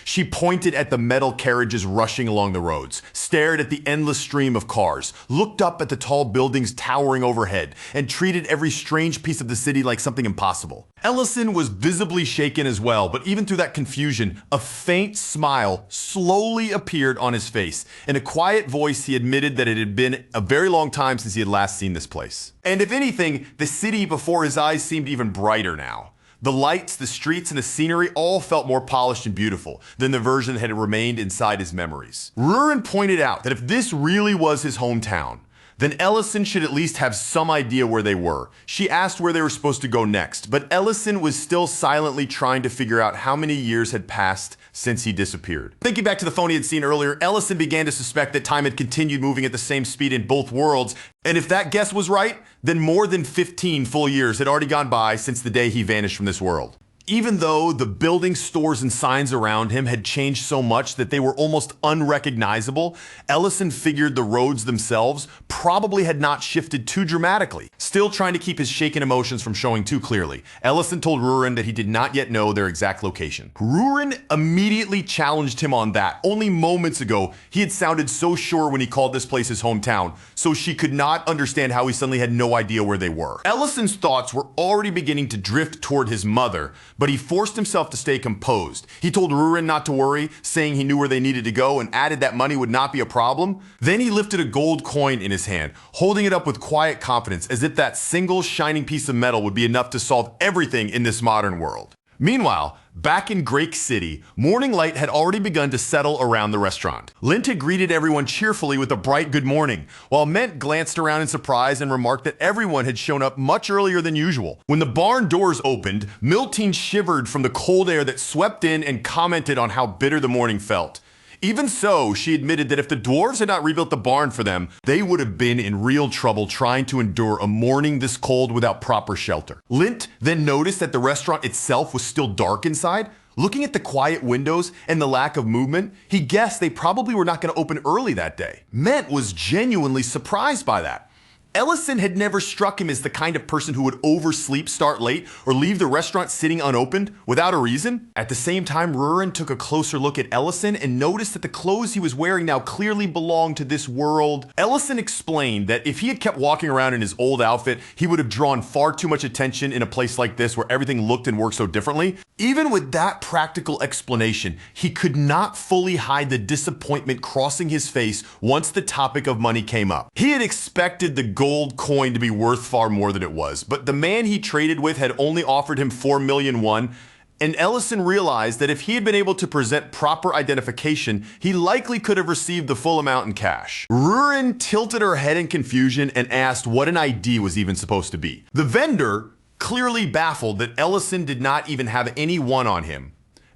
She pointed at the metal carriages rushing along the roads, stared at the endless stream of cars, looked up at the tall buildings towering overhead, and treated every strange piece of the city like something impossible. Ellison was visibly shaken as well, but even through that confusion, a faint smile slowly appeared on his face. In a quiet voice, he admitted that it had been a very long time since he had last seen this place. And if anything, the city before his eyes seemed even brighter now. The lights, the streets, and the scenery all felt more polished and beautiful than the version that had remained inside his memories. Rurin pointed out that if this really was his hometown, then Ellison should at least have some idea where they were. She asked where they were supposed to go next, but Ellison was still silently trying to figure out how many years had passed since he disappeared. Thinking back to the phone he had seen earlier, Ellison began to suspect that time had continued moving at the same speed in both worlds, and if that guess was right, then more than 15 full years had already gone by since the day he vanished from this world. Even though the buildings, stores, and signs around him had changed so much that they were almost unrecognizable, Ellison figured the roads themselves probably had not shifted too dramatically. Still trying to keep his shaken emotions from showing too clearly, Ellison told Rurin that he did not yet know their exact location. Rurin immediately challenged him on that. Only moments ago, he had sounded so sure when he called this place his hometown, so she could not understand how he suddenly had no idea where they were. Ellison's thoughts were already beginning to drift toward his mother, but he forced himself to stay composed. He told Rurin not to worry, saying he knew where they needed to go and added that money would not be a problem. Then he lifted a gold coin in his hand, holding it up with quiet confidence as if that single shining piece of metal would be enough to solve everything in this modern world. Meanwhile, back in Grake City, morning light had already begun to settle around the restaurant. Lint had greeted everyone cheerfully with a bright good morning, while Ment glanced around in surprise and remarked that everyone had shown up much earlier than usual. When the barn doors opened, Miltine shivered from the cold air that swept in and commented on how bitter the morning felt. Even so, she admitted that if the dwarves had not rebuilt the barn for them, they would have been in real trouble trying to endure a morning this cold without proper shelter. Lint then noticed that the restaurant itself was still dark inside. Looking at the quiet windows and the lack of movement, he guessed they probably were not going to open early that day. Ment was genuinely surprised by that. Ellison had never struck him as the kind of person who would oversleep, start late, or leave the restaurant sitting unopened without a reason. At the same time, Rurin took a closer look at Ellison and noticed that the clothes he was wearing now clearly belonged to this world. Ellison explained that if he had kept walking around in his old outfit, he would have drawn far too much attention in a place like this where everything looked and worked so differently. Even with that practical explanation, he could not fully hide the disappointment crossing his face once the topic of money came up. He had expected the gold coin to be worth far more than it was, but the man he traded with had only offered him 4 million won, and Ellison realized that if he had been able to present proper identification, he likely could have received the full amount in cash. Rurin tilted her head in confusion and asked what an ID was even supposed to be. The vendor, clearly baffled that Ellison did not even have any one on him,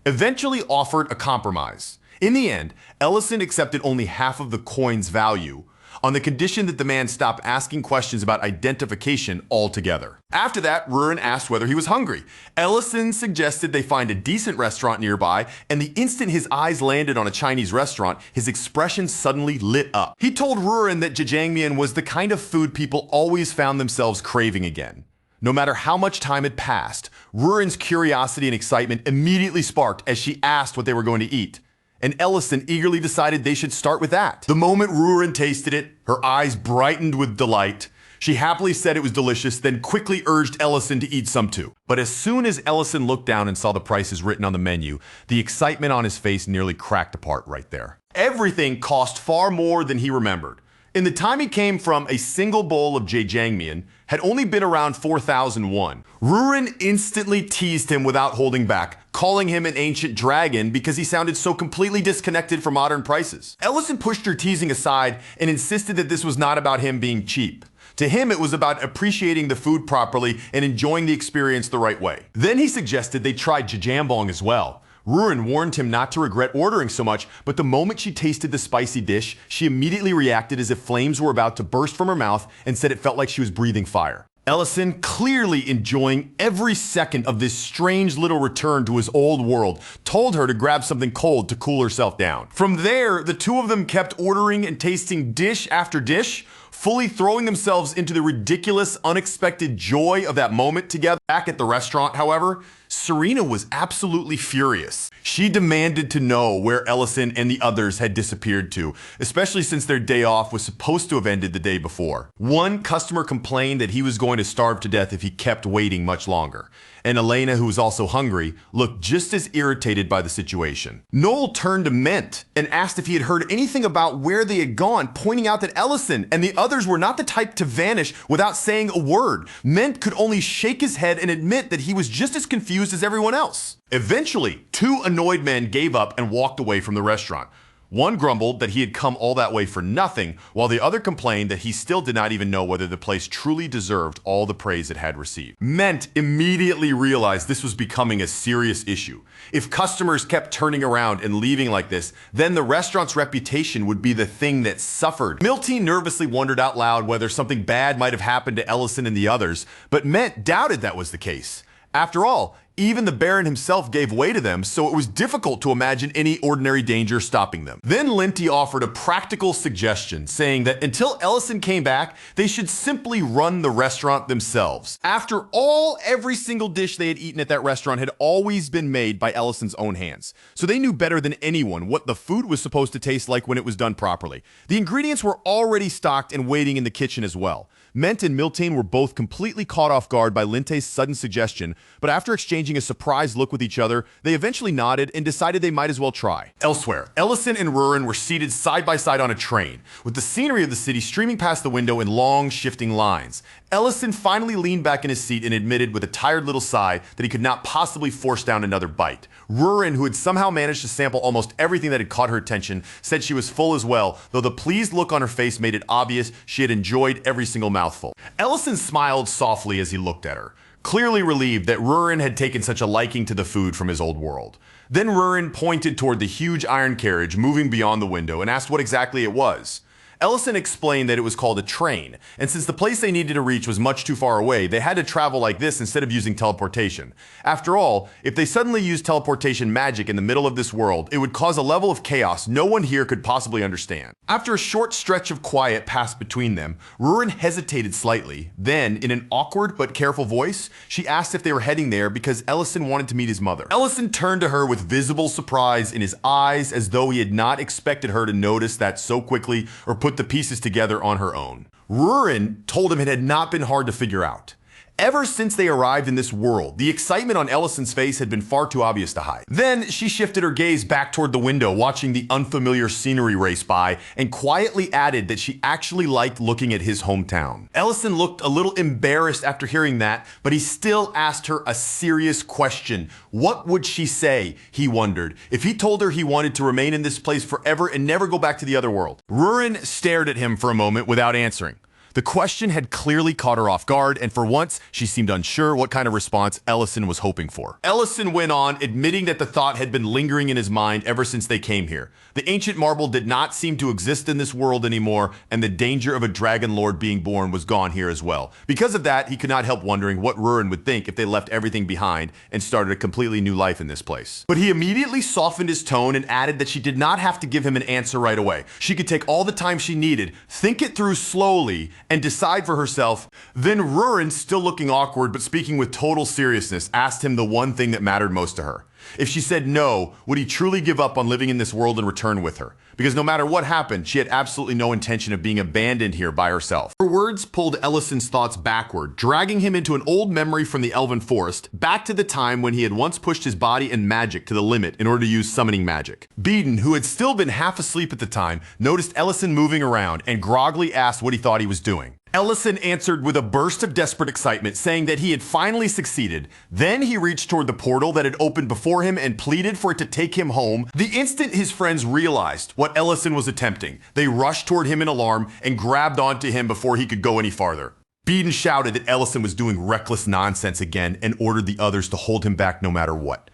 eventually offered a compromise. In the end, Ellison accepted only half of the coin's value, on the condition that the man stop asking questions about identification altogether. After that, Rurin asked whether he was hungry. Ellison suggested they find a decent restaurant nearby, and the instant his eyes landed on a Chinese restaurant, his expression suddenly lit up. He told Rurin that jajangmyeon was the kind of food people always found themselves craving again. No matter how much time had passed, Rurin's curiosity and excitement immediately sparked as she asked what they were going to eat, and Ellison eagerly decided they should start with that. The moment Rurin tasted it, her eyes brightened with delight. She happily said it was delicious, then quickly urged Ellison to eat some too. But as soon as Ellison looked down and saw the prices written on the menu, the excitement on his face nearly cracked apart right there. Everything cost far more than he remembered. In the time he came from, a single bowl of jajangmyeon had only been around 4,001. Rurin instantly teased him without holding back, calling him an ancient dragon because he sounded so completely disconnected from modern prices. Ellison pushed her teasing aside and insisted that this was not about him being cheap. To him, it was about appreciating the food properly and enjoying the experience the right way. Then he suggested they try jajambong as well. Rurin warned him not to regret ordering so much, but the moment she tasted the spicy dish, she immediately reacted as if flames were about to burst from her mouth and said it felt like she was breathing fire. Ellison, clearly enjoying every second of this strange little return to his old world, told her to grab something cold to cool herself down. From there, the two of them kept ordering and tasting dish after dish, fully throwing themselves into the ridiculous, unexpected joy of that moment together. Back at the restaurant, however, Serena was absolutely furious. She demanded to know where Ellison and the others had disappeared to, especially since their day off was supposed to have ended the day before. One customer complained that he was going to starve to death if he kept waiting much longer. and Elena, who was also hungry, looked just as irritated by the situation. Noel turned to Ment and asked if he had heard anything about where they had gone, pointing out that Ellison and the others were not the type to vanish without saying a word. Ment could only shake his head and admit that he was just as confused as everyone else. Eventually, two annoyed men gave up and walked away from the restaurant. One grumbled that he had come all that way for nothing, while the other complained that he still did not even know whether the place truly deserved all the praise it had received. Ment immediately realized this was becoming a serious issue. If customers kept turning around and leaving like this, then the restaurant's reputation would be the thing that suffered. Milty nervously wondered out loud whether something bad might have happened to Ellison and the others, but Ment doubted that was the case. After all, even the Baron himself gave way to them, so it was difficult to imagine any ordinary danger stopping them. Then Linty offered a practical suggestion, saying that until Ellison came back, they should simply run the restaurant themselves. After all, every single dish they had eaten at that restaurant had always been made by Ellison's own hands, so they knew better than anyone what the food was supposed to taste like when it was done properly. The ingredients were already stocked and waiting in the kitchen as well. Ment and Miltane were both completely caught off guard by Linte's sudden suggestion, but after exchanging a surprised look with each other, they eventually nodded and decided they might as well try. Elsewhere, Ellison and Rurin were seated side by side on a train, with the scenery of the city streaming past the window in long, shifting lines. Ellison finally leaned back in his seat and admitted with a tired little sigh that he could not possibly force down another bite. Rurin, who had somehow managed to sample almost everything that had caught her attention, said she was full as well, though the pleased look on her face made it obvious she had enjoyed every single mouthful. Ellison smiled softly as he looked at her, clearly relieved that Rurin had taken such a liking to the food from his old world. Then Rurin pointed toward the huge iron carriage moving beyond the window and asked what exactly it was. Ellison explained that it was called a train, and since the place they needed to reach was much too far away, they had to travel like this instead of using teleportation. After all, if they suddenly used teleportation magic in the middle of this world, it would cause a level of chaos no one here could possibly understand. After a short stretch of quiet passed between them, Rurin hesitated slightly. Then, in an awkward but careful voice, she asked if they were heading there because Ellison wanted to meet his mother. Ellison turned to her with visible surprise in his eyes, as though he had not expected her to notice that so quickly or put the pieces together on her own. Rurin told him it had not been hard to figure out. Ever since they arrived in this world, the excitement on Ellison's face had been far too obvious to hide. Then she shifted her gaze back toward the window, watching the unfamiliar scenery race by, and quietly added that she actually liked looking at his hometown. Ellison looked a little embarrassed after hearing that, but he still asked her a serious question. What would she say, he wondered, if he told her he wanted to remain in this place forever and never go back to the other world? Rurin stared at him for a moment without answering. The question had clearly caught her off guard, and for once, she seemed unsure what kind of response Ellison was hoping for. Ellison went on, admitting that the thought had been lingering in his mind ever since they came here. The ancient marble did not seem to exist in this world anymore, and the danger of a dragon lord being born was gone here as well. Because of that, he could not help wondering what Rurin would think if they left everything behind and started a completely new life in this place. But he immediately softened his tone and added that she did not have to give him an answer right away. She could take all the time she needed, think it through slowly, and decide for herself. Then Rurin, still looking awkward but speaking with total seriousness, asked him the one thing that mattered most to her. If she said no, would he truly give up on living in this world and return with her? Because no matter what happened, she had absolutely no intention of being abandoned here by herself. Her words pulled Ellison's thoughts backward, dragging him into an old memory from the Elven Forest, back to the time when he had once pushed his body and magic to the limit in order to use summoning magic. Beedon, who had still been half asleep at the time, noticed Ellison moving around and groggily asked what he thought he was doing. Ellison answered with a burst of desperate excitement, saying that he had finally succeeded. Then he reached toward the portal that had opened before him and pleaded for it to take him home. The instant his friends realized what Ellison was attempting, they rushed toward him in alarm and grabbed onto him before he could go any farther. Beedon shouted that Ellison was doing reckless nonsense again and ordered the others to hold him back no matter what.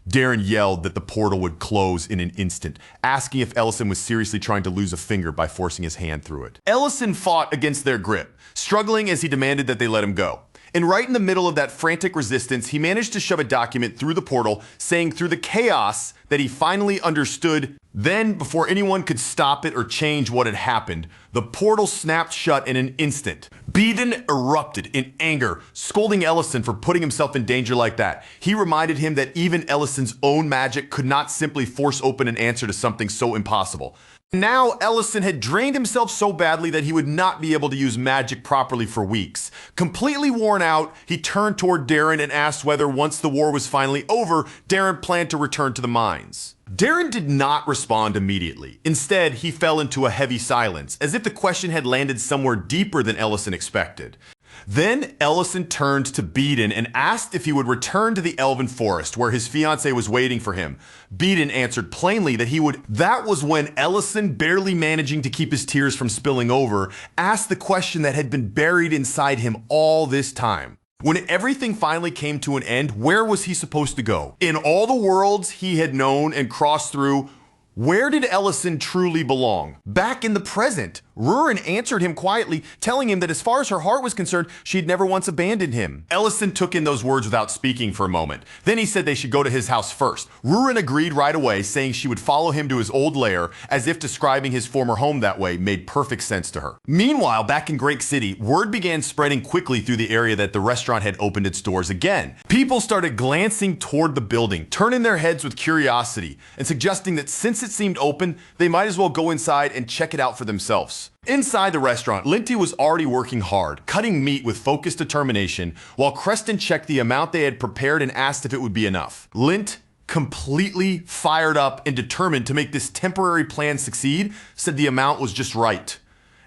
Darren yelled that the portal would close in an instant, asking if Ellison was seriously trying to lose a finger by forcing his hand through it. Ellison fought against their grip, struggling as he demanded that they let him go. And right in the middle of that frantic resistance, he managed to shove a document through the portal, saying through the chaos that he finally understood. Then, before anyone could stop it or change what had happened, the portal snapped shut in an instant. Beeden erupted in anger, scolding Ellison for putting himself in danger like that. He reminded him that even Ellison's own magic could not simply force open an answer to something so impossible. Now, Ellison had drained himself so badly that he would not be able to use magic properly for weeks. Completely worn out, he turned toward Darren and asked whether once the war was finally over, Darren planned to return to the mines. Darren did not respond immediately. Instead, he fell into a heavy silence, as if the question had landed somewhere deeper than Ellison expected. Then Ellison turned to Beeden and asked if he would return to the Elven Forest where his fiancée was waiting for him. Beeden answered plainly that he would. That was when Ellison, barely managing to keep his tears from spilling over, asked the question that had been buried inside him all this time. When everything finally came to an end, where was he supposed to go? In all the worlds he had known and crossed through, where did Ellison truly belong? Back in the present. Rurin answered him quietly, telling him that as far as her heart was concerned, she had never once abandoned him. Ellison took in those words without speaking for a moment. Then he said they should go to his house first. Rurin agreed right away, saying she would follow him to his old lair, as if describing his former home that way made perfect sense to her. Meanwhile, back in Great City, word began spreading quickly through the area that the restaurant had opened its doors again. People started glancing toward the building, turning their heads with curiosity, and suggesting that since it seemed open, they might as well go inside and check it out for themselves. Inside the restaurant, Linty was already working hard, cutting meat with focused determination, while Creston checked the amount they had prepared and asked if it would be enough. Lint, completely fired up and determined to make this temporary plan succeed, said the amount was just right.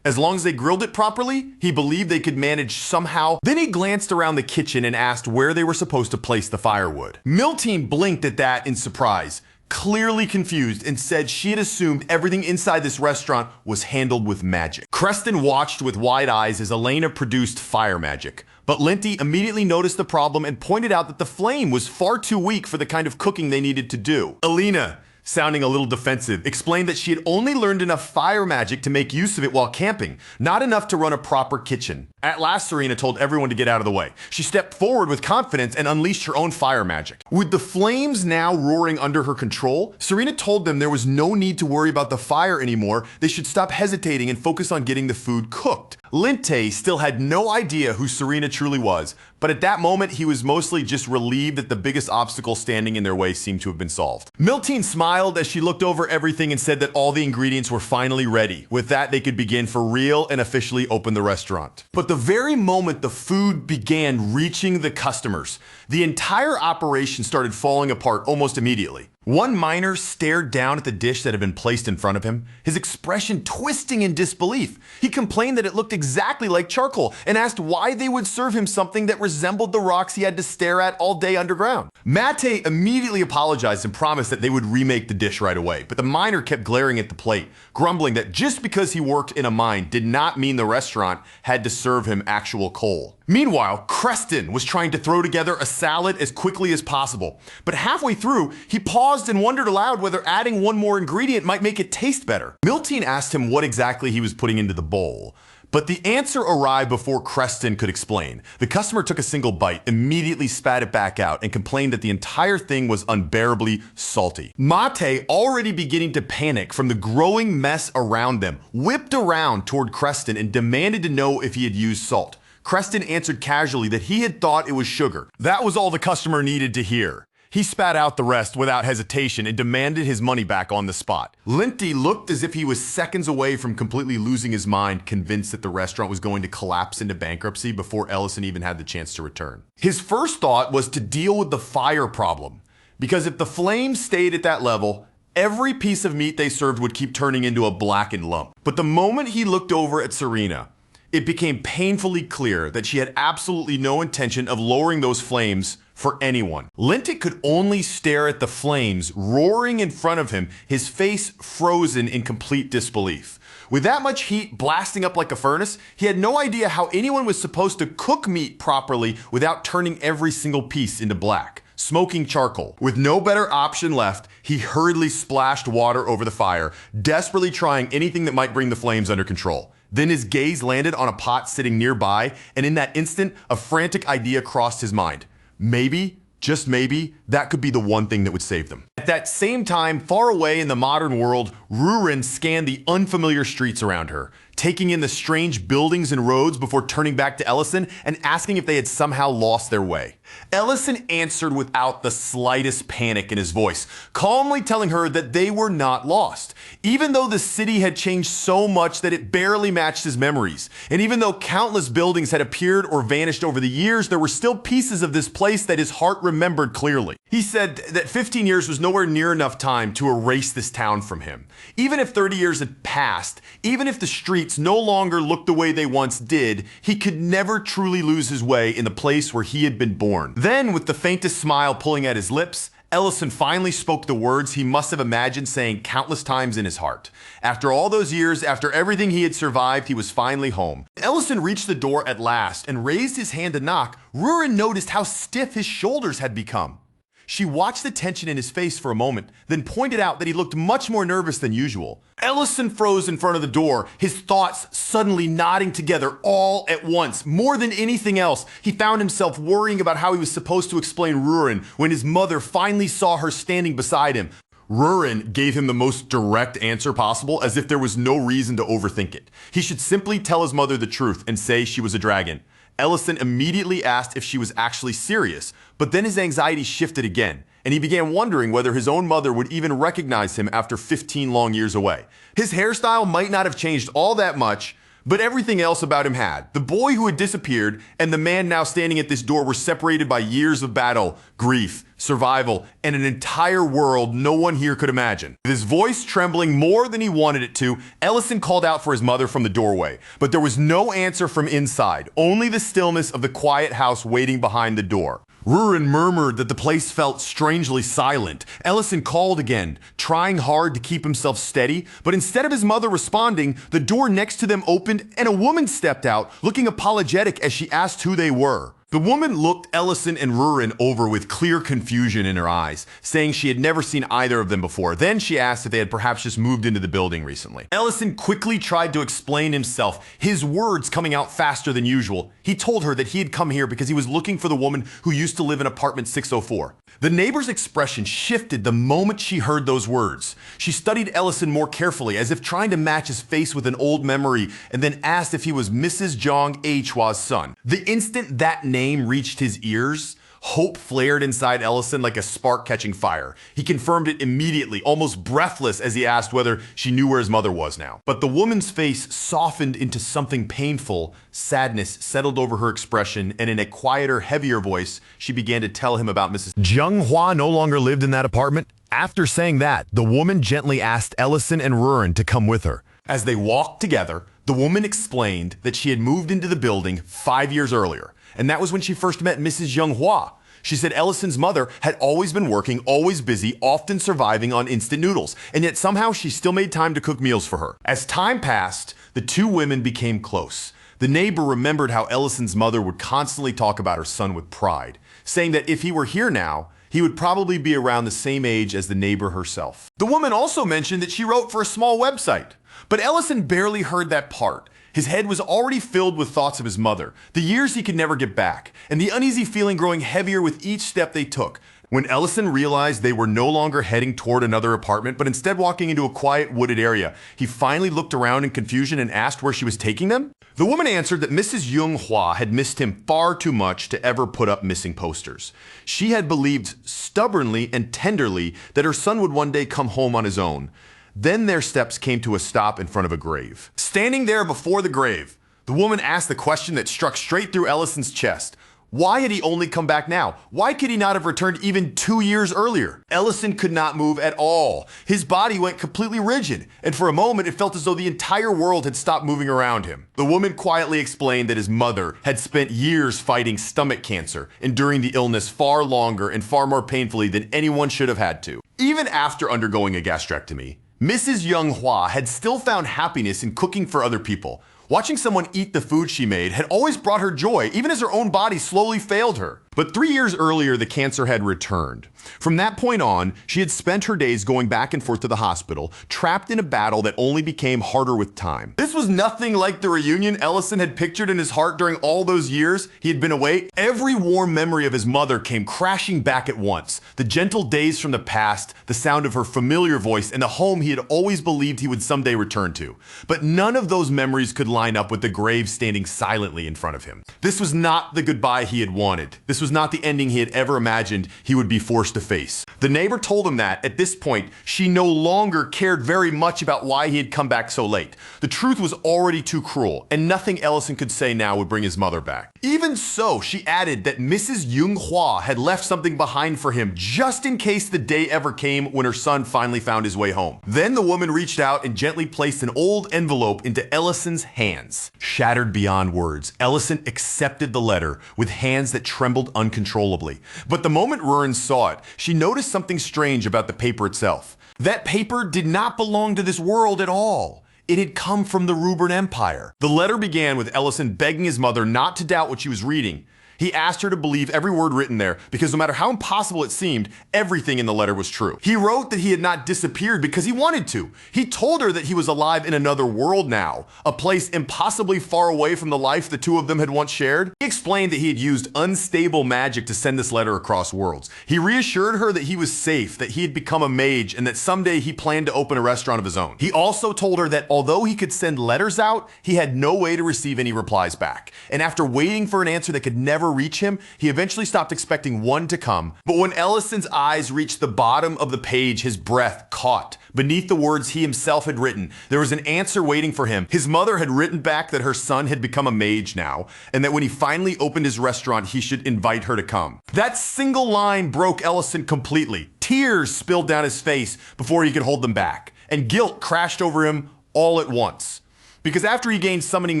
As long as they grilled it properly, he believed they could manage somehow. Then he glanced around the kitchen and asked where they were supposed to place the firewood. Miltine blinked at that in surprise, clearly confused, and said she had assumed everything inside this restaurant was handled with magic. Creston watched with wide eyes as Elena produced fire magic, but Linty immediately noticed the problem and pointed out that the flame was far too weak for the kind of cooking they needed to do. Elena, sounding a little defensive, explained that she had only learned enough fire magic to make use of it while camping, not enough to run a proper kitchen. At last, Serena told everyone to get out of the way. She stepped forward with confidence and unleashed her own fire magic. With the flames now roaring under her control, Serena told them there was no need to worry about the fire anymore. They should stop hesitating and focus on getting the food cooked. Linte still had no idea who Serena truly was, but at that moment he was mostly just relieved that the biggest obstacle standing in their way seemed to have been solved. Miltine smiled as she looked over everything and said that all the ingredients were finally ready. With that, they could begin for real and officially open the restaurant. But the very moment the food began reaching the customers, the entire operation started falling apart almost immediately. One miner stared down at the dish that had been placed in front of him, his expression twisting in disbelief. He complained that it looked exactly like charcoal and asked why they would serve him something that resembled the rocks he had to stare at all day underground. Mate immediately apologized and promised that they would remake the dish right away, but the miner kept glaring at the plate, grumbling that just because he worked in a mine did not mean the restaurant had to serve him actual coal. Meanwhile, Creston was trying to throw together a salad as quickly as possible, but halfway through, he paused and wondered aloud whether adding one more ingredient might make it taste better. Miltine asked him what exactly he was putting into the bowl, but the answer arrived before Creston could explain. The customer took a single bite, immediately spat it back out, and complained that the entire thing was unbearably salty. Mate, already beginning to panic from the growing mess around them, whipped around toward Creston and demanded to know if he had used salt. Creston answered casually that he had thought it was sugar. That was all the customer needed to hear. He spat out the rest without hesitation and demanded his money back on the spot. Linty looked as if he was seconds away from completely losing his mind, convinced that the restaurant was going to collapse into bankruptcy before Ellison even had the chance to return. His first thought was to deal with the fire problem, because if the flames stayed at that level, every piece of meat they served would keep turning into a blackened lump. But the moment he looked over at Serena, it became painfully clear that she had absolutely no intention of lowering those flames for anyone. Lintic could only stare at the flames roaring in front of him, his face frozen in complete disbelief. With that much heat blasting up like a furnace, he had no idea how anyone was supposed to cook meat properly without turning every single piece into black, smoking charcoal. With no better option left, he hurriedly splashed water over the fire, desperately trying anything that might bring the flames under control. Then his gaze landed on a pot sitting nearby, and in that instant, a frantic idea crossed his mind. Maybe, just maybe, that could be the one thing that would save them. At that same time, far away in the modern world, Rurin scanned the unfamiliar streets around her, taking in the strange buildings and roads before turning back to Ellison and asking if they had somehow lost their way. Ellison answered without the slightest panic in his voice, calmly telling her that they were not lost, even though the city had changed so much that it barely matched his memories. And even though countless buildings had appeared or vanished over the years, there were still pieces of this place that his heart remembered clearly. He said that 15 years was nowhere near enough time to erase this town from him. Even if 30 years had passed, even if the streets no longer looked the way they once did, he could never truly lose his way in the place where he had been born. Then, with the faintest smile pulling at his lips, Ellison finally spoke the words he must have imagined saying countless times in his heart. After all those years, after everything he had survived, he was finally home. Ellison reached the door at last and raised his hand to knock. Rurin noticed how stiff his shoulders had become. She watched the tension in his face for a moment, then pointed out that he looked much more nervous than usual. Ellison froze in front of the door, his thoughts suddenly knotting together all at once. More than anything else, he found himself worrying about how he was supposed to explain Rurin when his mother finally saw her standing beside him. Rurin gave him the most direct answer possible, as if there was no reason to overthink it. He should simply tell his mother the truth and say she was a dragon. Ellison immediately asked if she was actually serious, but then his anxiety shifted again, and he began wondering whether his own mother would even recognize him after 15 long years away. His hairstyle might not have changed all that much, but everything else about him had. The boy who had disappeared and the man now standing at this door were separated by years of battle, grief, survival, and an entire world no one here could imagine. With his voice trembling more than he wanted it to, Ellison called out for his mother from the doorway, but there was no answer from inside, only the stillness of the quiet house waiting behind the door. Rurin murmured that the place felt strangely silent. Ellison called again, trying hard to keep himself steady, but instead of his mother responding, the door next to them opened and a woman stepped out, looking apologetic as she asked who they were. The woman looked Ellison and Rurin over with clear confusion in her eyes, saying she had never seen either of them before. Then she asked if they had perhaps just moved into the building recently. Ellison quickly tried to explain himself, his words coming out faster than usual. He told her that he had come here because he was looking for the woman who used to live in apartment 604. The neighbor's expression shifted the moment she heard those words. She studied Ellison more carefully, as if trying to match his face with an old memory, and then asked if he was Mrs. Jong Hwa's son. The instant that name reached his ears, hope flared inside Ellison like a spark catching fire. He confirmed it immediately, almost breathless, as he asked whether she knew where his mother was now. But the woman's face softened into something painful. Sadness settled over her expression, and in a quieter, heavier voice, she began to tell him about Mrs. Jung Hwa no longer lived in that apartment. After saying that, the woman gently asked Ellison and Rurin to come with her. As they walked together, the woman explained that she had moved into the building 5 years earlier, and that was when she first met Mrs. Jung Hwa. She said Ellison's mother had always been working, always busy, often surviving on instant noodles, and yet somehow she still made time to cook meals for her. As time passed, the two women became close. The neighbor remembered how Ellison's mother would constantly talk about her son with pride, saying that if he were here now, he would probably be around the same age as the neighbor herself. The woman also mentioned that she wrote for a small website, but Ellison barely heard that part. His head was already filled with thoughts of his mother, the years he could never get back, and the uneasy feeling growing heavier with each step they took. When Ellison realized they were no longer heading toward another apartment, but instead walking into a quiet wooded area, he finally looked around in confusion and asked where she was taking them. The woman answered that Mrs. Jung Hwa had missed him far too much to ever put up missing posters. She had believed stubbornly and tenderly that her son would one day come home on his own. Then their steps came to a stop in front of a grave. Standing there before the grave, the woman asked the question that struck straight through Ellison's chest. Why had he only come back now? Why could he not have returned even 2 years earlier? Ellison could not move at all. His body went completely rigid, and for a moment it felt as though the entire world had stopped moving around him. The woman quietly explained that his mother had spent years fighting stomach cancer, enduring the illness far longer and far more painfully than anyone should have had to. Even after undergoing a gastrectomy, Mrs. Jung Hwa had still found happiness in cooking for other people. Watching someone eat the food she made had always brought her joy, even as her own body slowly failed her. But 3 years earlier, the cancer had returned. From that point on, she had spent her days going back and forth to the hospital, trapped in a battle that only became harder with time. This was nothing like the reunion Ellison had pictured in his heart during all those years he had been away. Every warm memory of his mother came crashing back at once. The gentle days from the past, the sound of her familiar voice, and the home he had always believed he would someday return to. But none of those memories could line up with the grave standing silently in front of him. This was not the goodbye he had wanted. This was not the ending he had ever imagined he would be forced to face. The neighbor told him that, at this point, she no longer cared very much about why he had come back so late. The truth was already too cruel, and nothing Ellison could say now would bring his mother back. Even so, she added that Mrs. Jung Hua had left something behind for him just in case the day ever came when her son finally found his way home. Then the woman reached out and gently placed an old envelope into Ellison's hands. Shattered beyond words, Ellison accepted the letter with hands that trembled uncontrollably. But the moment Rurin saw it, she noticed something strange about the paper itself. That paper did not belong to this world at all. It had come from the Ruben Empire. The letter began with Ellison begging his mother not to doubt what she was reading. He asked her to believe every word written there because no matter how impossible it seemed, everything in the letter was true. He wrote that he had not disappeared because he wanted to. He told her that he was alive in another world now, a place impossibly far away from the life the two of them had once shared. He explained that he had used unstable magic to send this letter across worlds. He reassured her that he was safe, that he had become a mage, and that someday he planned to open a restaurant of his own. He also told her that although he could send letters out, he had no way to receive any replies back. And after waiting for an answer that could never reach him, he eventually stopped expecting one to come. But when Ellison's eyes reached the bottom of the page, his breath caught. Beneath the words he himself had written, there was an answer waiting for him. His mother had written back that her son had become a mage now, and that when he finally opened his restaurant, he should invite her to come. That single line broke Ellison completely. Tears spilled down his face before he could hold them back, and guilt crashed over him all at once. Because after he gained summoning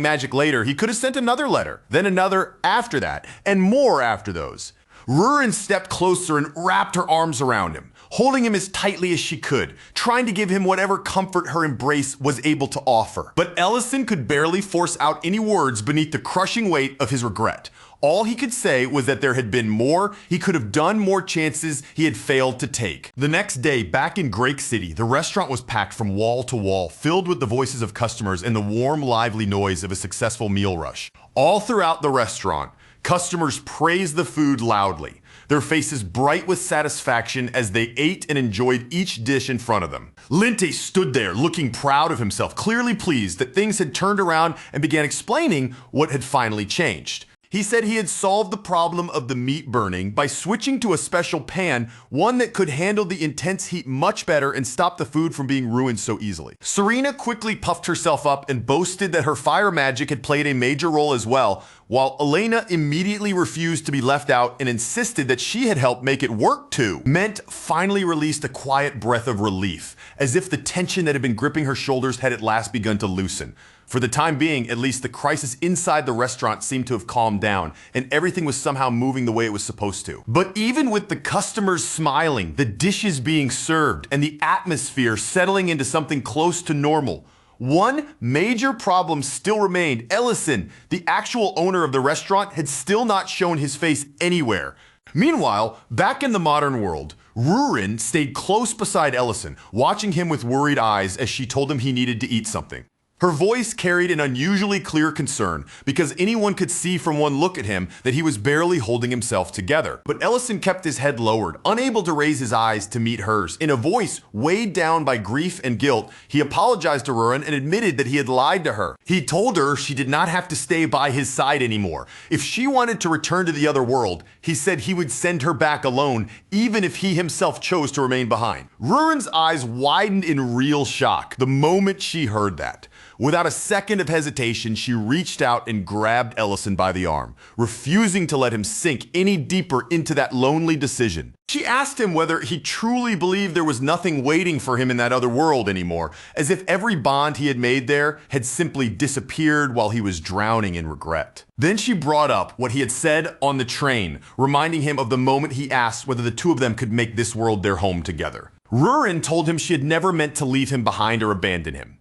magic later, he could have sent another letter, then another after that, and more after those. Rurin stepped closer and wrapped her arms around him, holding him as tightly as she could, trying to give him whatever comfort her embrace was able to offer. But Ellison could barely force out any words beneath the crushing weight of his regret. All he could say was that there had been more, he could have done more chances he had failed to take. The next day, back in Drake City, the restaurant was packed from wall to wall, filled with the voices of customers and the warm, lively noise of a successful meal rush. All throughout the restaurant, customers praised the food loudly, their faces bright with satisfaction as they ate and enjoyed each dish in front of them. Linte stood there, looking proud of himself, clearly pleased that things had turned around, and began explaining what had finally changed. He said he had solved the problem of the meat burning by switching to a special pan, one that could handle the intense heat much better and stop the food from being ruined so easily. Serena quickly puffed herself up and boasted that her fire magic had played a major role as well, while Elena immediately refused to be left out and insisted that she had helped make it work too. Ment finally released a quiet breath of relief, as if the tension that had been gripping her shoulders had at last begun to loosen. For the time being, at least, the crisis inside the restaurant seemed to have calmed down, and everything was somehow moving the way it was supposed to. But even with the customers smiling, the dishes being served, and the atmosphere settling into something close to normal, one major problem still remained. Ellison, the actual owner of the restaurant, had still not shown his face anywhere. Meanwhile, back in the modern world, Rurin stayed close beside Ellison, watching him with worried eyes as she told him he needed to eat something. Her voice carried an unusually clear concern, because anyone could see from one look at him that he was barely holding himself together. But Ellison kept his head lowered, unable to raise his eyes to meet hers. In a voice weighed down by grief and guilt, he apologized to Rurin and admitted that he had lied to her. He told her she did not have to stay by his side anymore. If she wanted to return to the other world, he said he would send her back alone, even if he himself chose to remain behind. Rurin's eyes widened in real shock the moment she heard that. Without a second of hesitation, she reached out and grabbed Ellison by the arm, refusing to let him sink any deeper into that lonely decision. She asked him whether he truly believed there was nothing waiting for him in that other world anymore, as if every bond he had made there had simply disappeared while he was drowning in regret. Then she brought up what he had said on the train, reminding him of the moment he asked whether the two of them could make this world their home together. Rurin told him she had never meant to leave him behind or abandon him.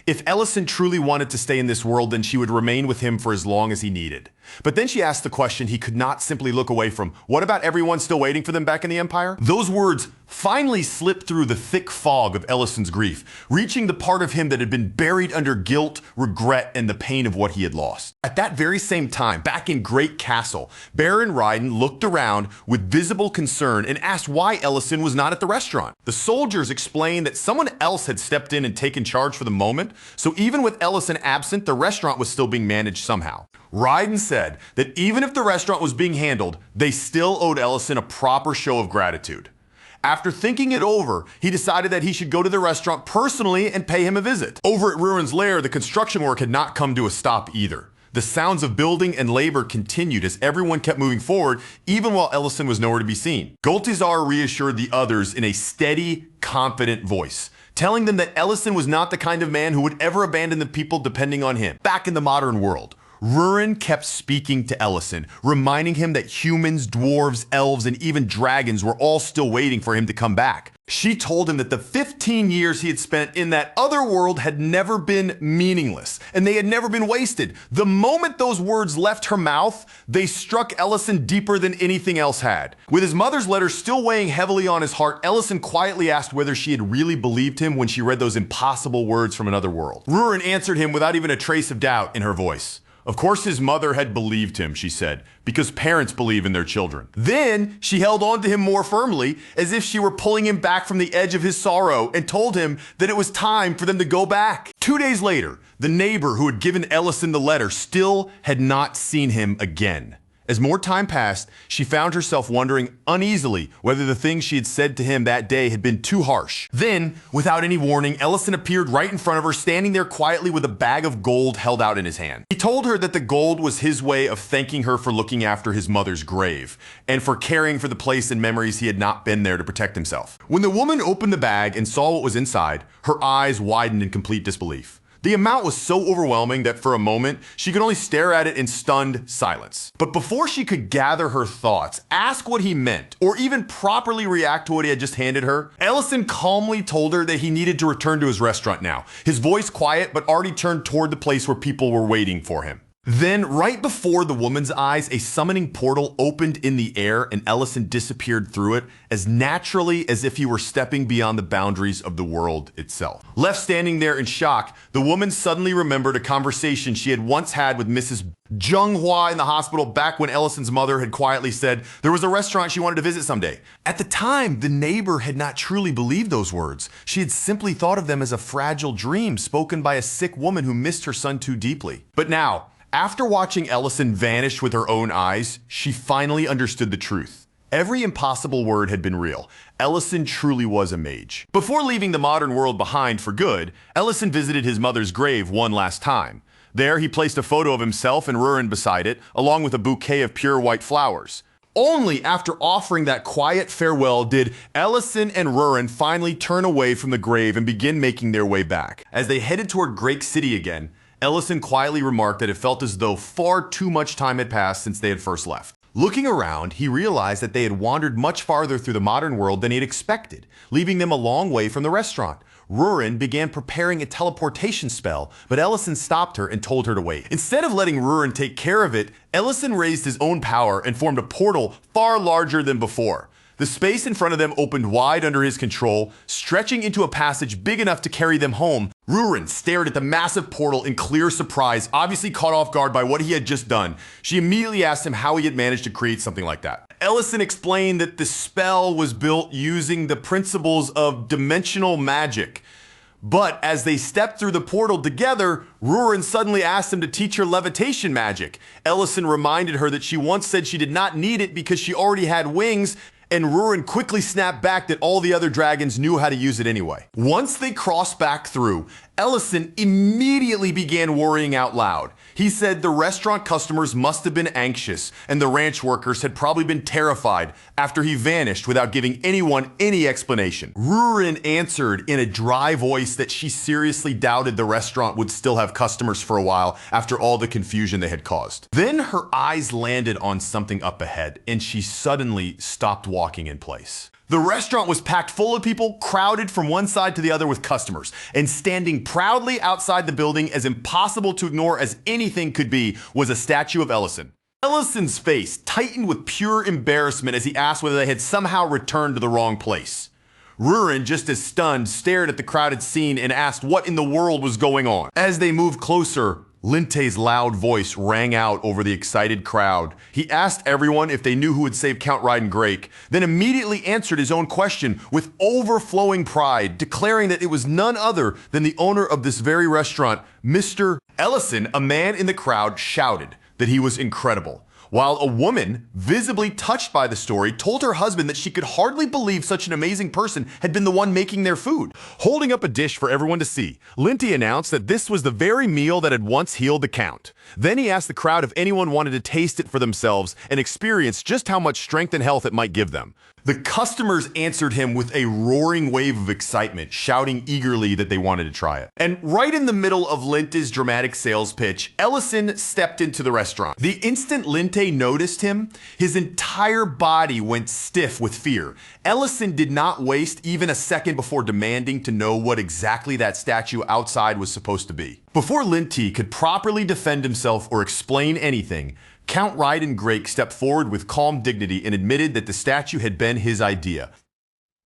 If Ellison truly wanted to stay in this world, then she would remain with him for as long as he needed. But then she asked the question he could not simply look away from. What about everyone still waiting for them back in the Empire? Those words finally slipped through the thick fog of Ellison's grief, reaching the part of him that had been buried under guilt, regret, and the pain of what he had lost. At that very same time, back in Great Castle, Baron Ryden looked around with visible concern and asked why Ellison was not at the restaurant. The soldiers explained that someone else had stepped in and taken charge for the moment, so even with Ellison absent, the restaurant was still being managed somehow. Ryden said that even if the restaurant was being handled, they still owed Ellison a proper show of gratitude. After thinking it over, he decided that he should go to the restaurant personally and pay him a visit. Over at Rurin's lair, the construction work had not come to a stop either. The sounds of building and labor continued as everyone kept moving forward, even while Ellison was nowhere to be seen. Goltazar reassured the others in a steady, confident voice, telling them that Ellison was not the kind of man who would ever abandon the people depending on him. Back in the modern world, Rurin kept speaking to Ellison, reminding him that humans, dwarves, elves, and even dragons were all still waiting for him to come back. She told him that the 15 years he had spent in that other world had never been meaningless, and they had never been wasted. The moment those words left her mouth, they struck Ellison deeper than anything else had. With his mother's letter still weighing heavily on his heart, Ellison quietly asked whether she had really believed him when she read those impossible words from another world. Rurin answered him without even a trace of doubt in her voice. Of course his mother had believed him, she said, because parents believe in their children. Then she held on to him more firmly, as if she were pulling him back from the edge of his sorrow, and told him that it was time for them to go back. 2 days later, the neighbor who had given Ellison the letter still had not seen him again. As more time passed, she found herself wondering uneasily whether the things she had said to him that day had been too harsh. Then, without any warning, Ellison appeared right in front of her, standing there quietly with a bag of gold held out in his hand. He told her that the gold was his way of thanking her for looking after his mother's grave, and for caring for the place and memories he had not been there to protect himself. When the woman opened the bag and saw what was inside, her eyes widened in complete disbelief. The amount was so overwhelming that for a moment, she could only stare at it in stunned silence. But before she could gather her thoughts, ask what he meant, or even properly react to what he had just handed her, Ellison calmly told her that he needed to return to his restaurant now, his voice quiet but already turned toward the place where people were waiting for him. Then, right before the woman's eyes, a summoning portal opened in the air and Ellison disappeared through it as naturally as if he were stepping beyond the boundaries of the world itself. Left standing there in shock, the woman suddenly remembered a conversation she had once had with Mrs. Manhwa in the hospital back when Ellison's mother had quietly said there was a restaurant she wanted to visit someday. At the time, the neighbor had not truly believed those words. She had simply thought of them as a fragile dream spoken by a sick woman who missed her son too deeply. But now, after watching Ellison vanish with her own eyes, she finally understood the truth. Every impossible word had been real. Ellison truly was a mage. Before leaving the modern world behind for good, Ellison visited his mother's grave one last time. There, he placed a photo of himself and Rurin beside it, along with a bouquet of pure white flowers. Only after offering that quiet farewell did Ellison and Rurin finally turn away from the grave and begin making their way back. As they headed toward Great City again, Ellison quietly remarked that it felt as though far too much time had passed since they had first left. Looking around, he realized that they had wandered much farther through the modern world than he had expected, leaving them a long way from the restaurant. Rurin began preparing a teleportation spell, but Ellison stopped her and told her to wait. Instead of letting Rurin take care of it, Ellison raised his own power and formed a portal far larger than before. The space in front of them opened wide under his control, stretching into a passage big enough to carry them home. Rurin stared at the massive portal in clear surprise, obviously caught off guard by what he had just done. She immediately asked him how he had managed to create something like that. Ellison explained that the spell was built using the principles of dimensional magic. But as they stepped through the portal together, Rurin suddenly asked him to teach her levitation magic. Ellison reminded her that she once said she did not need it because she already had wings, and Rurin quickly snapped back that all the other dragons knew how to use it anyway. Once they crossed back through, Ellison immediately began worrying out loud. He said the restaurant customers must have been anxious, and the ranch workers had probably been terrified after he vanished without giving anyone any explanation. Rurin answered in a dry voice that she seriously doubted the restaurant would still have customers for a while after all the confusion they had caused. Then her eyes landed on something up ahead, and she suddenly stopped walking in place. The restaurant was packed full of people, crowded from one side to the other with customers, and standing proudly outside the building, as impossible to ignore as anything could be, was a statue of Ellison. Ellison's face tightened with pure embarrassment as he asked whether they had somehow returned to the wrong place. Rurin, just as stunned, stared at the crowded scene and asked what in the world was going on. As they moved closer, Linte's loud voice rang out over the excited crowd. He asked everyone if they knew who had saved Count Reidengrake, then immediately answered his own question with overflowing pride, declaring that it was none other than the owner of this very restaurant, Mr. Ellison. A man in the crowd shouted that he was incredible, while a woman, visibly touched by the story, told her husband that she could hardly believe such an amazing person had been the one making their food. Holding up a dish for everyone to see, Linty announced that this was the very meal that had once healed the Count. Then he asked the crowd if anyone wanted to taste it for themselves and experience just how much strength and health it might give them. The customers answered him with a roaring wave of excitement, shouting eagerly that they wanted to try it. And right in the middle of Linte's dramatic sales pitch, Ellison stepped into the restaurant. The instant Linte noticed him, his entire body went stiff with fear. Ellison did not waste even a second before demanding to know what exactly that statue outside was supposed to be. Before Linte could properly defend himself or explain anything, Count Reidengrake stepped forward with calm dignity and admitted that the statue had been his idea.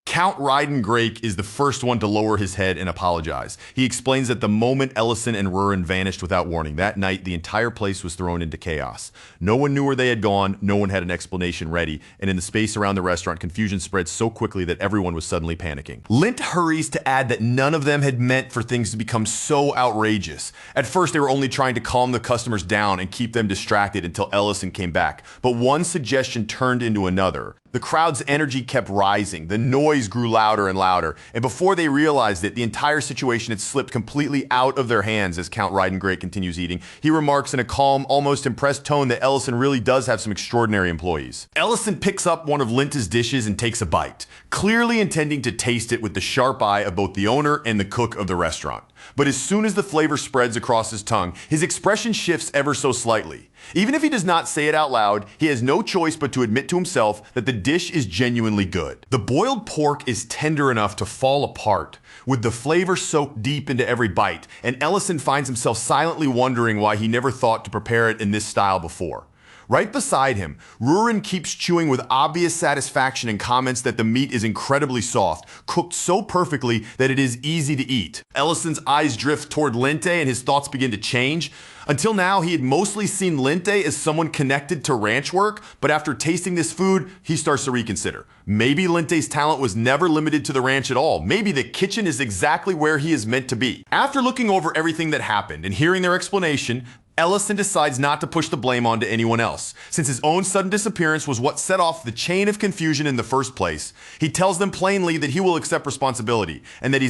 Count Reidengrake is the first one to lower his head and apologize. He explains that the moment Ellison and Rurin vanished without warning, that night the entire place was thrown into chaos. No one knew where they had gone, no one had an explanation ready, and in the space around the restaurant, confusion spread so quickly that everyone was suddenly panicking. Lint hurries to add that none of them had meant for things to become so outrageous. At first, they were only trying to calm the customers down and keep them distracted until Ellison came back, but one suggestion turned into another. The crowd's energy kept rising, the noise grew louder and louder, and before they realized it, the entire situation had slipped completely out of their hands. As Count Reidengrake continues eating, he remarks in a calm, almost impressed tone that Ellison really does have some extraordinary employees. Ellison picks up one of Linte's dishes and takes a bite, clearly intending to taste it with the sharp eye of both the owner and the cook of the restaurant. But as soon as the flavor spreads across his tongue, his expression shifts ever so slightly. Even if he does not say it out loud, he has no choice but to admit to himself that the dish is genuinely good. The boiled pork is tender enough to fall apart, with the flavor soaked deep into every bite, and Ellison finds himself silently wondering why he never thought to prepare it in this style before. Right beside him, Rurin keeps chewing with obvious satisfaction and comments that the meat is incredibly soft, cooked so perfectly that it is easy to eat. Ellison's eyes drift toward Linte and his thoughts begin to change. Until now, he had mostly seen Linte as someone connected to ranch work, but after tasting this food, he starts to reconsider. Maybe Linte's talent was never limited to the ranch at all. Maybe the kitchen is exactly where he is meant to be. After looking over everything that happened and hearing their explanation, Ellison decides not to push the blame onto anyone else. Since his own sudden disappearance was what set off the chain of confusion in the first place, he tells them plainly that he will accept responsibility and that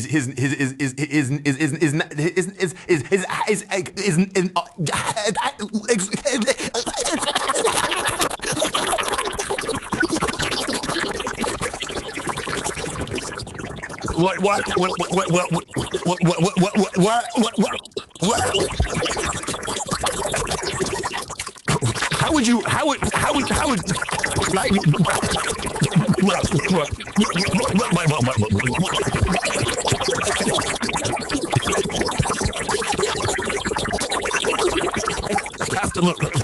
How would like have to look.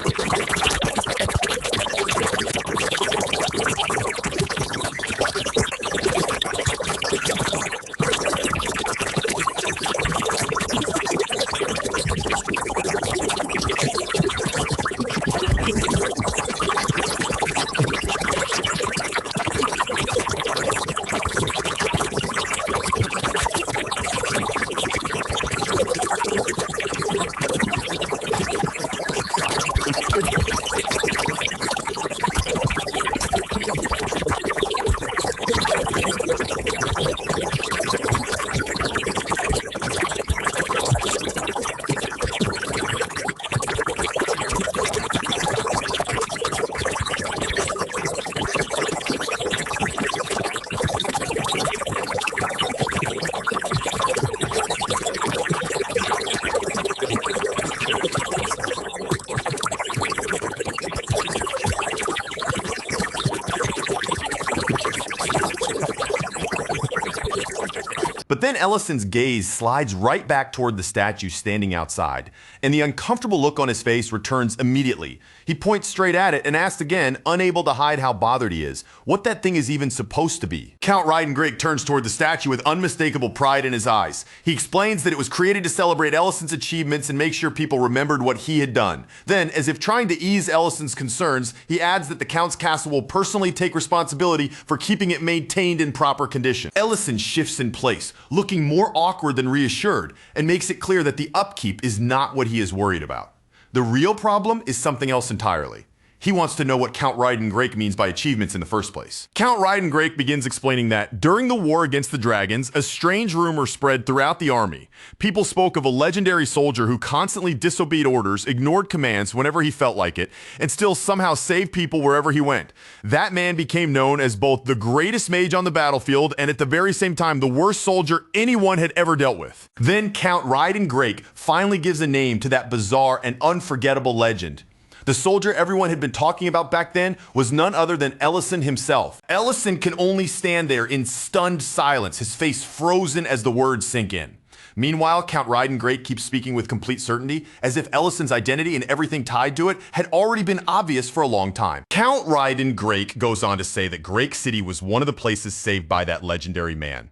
But then Ellison's gaze slides right back toward the statue standing outside, and the uncomfortable look on his face returns immediately. He points straight at it and asks again, unable to hide how bothered he is, what that thing is even supposed to be. Count Reidengrake turns toward the statue with unmistakable pride in his eyes. He explains that it was created to celebrate Ellison's achievements and make sure people remembered what he had done. Then, as if trying to ease Ellison's concerns, he adds that the Count's castle will personally take responsibility for keeping it maintained in proper condition. Ellison shifts in place, looking more awkward than reassured, and makes it clear that the upkeep is not what he is worried about. The real problem is something else entirely. He wants to know what Count Reidengrake means by achievements in the first place. Count Reidengrake begins explaining that during the war against the dragons, a strange rumor spread throughout the army. People spoke of a legendary soldier who constantly disobeyed orders, ignored commands whenever he felt like it, and still somehow saved people wherever he went. That man became known as both the greatest mage on the battlefield and at the very same time the worst soldier anyone had ever dealt with. Then Count Reidengrake finally gives a name to that bizarre and unforgettable legend. The soldier everyone had been talking about back then was none other than Ellison himself. Ellison can only stand there in stunned silence, his face frozen as the words sink in. Meanwhile, Count Reidengrake keeps speaking with complete certainty, as if Ellison's identity and everything tied to it had already been obvious for a long time. Count Reidengrake goes on to say that Grake City was one of the places saved by that legendary man.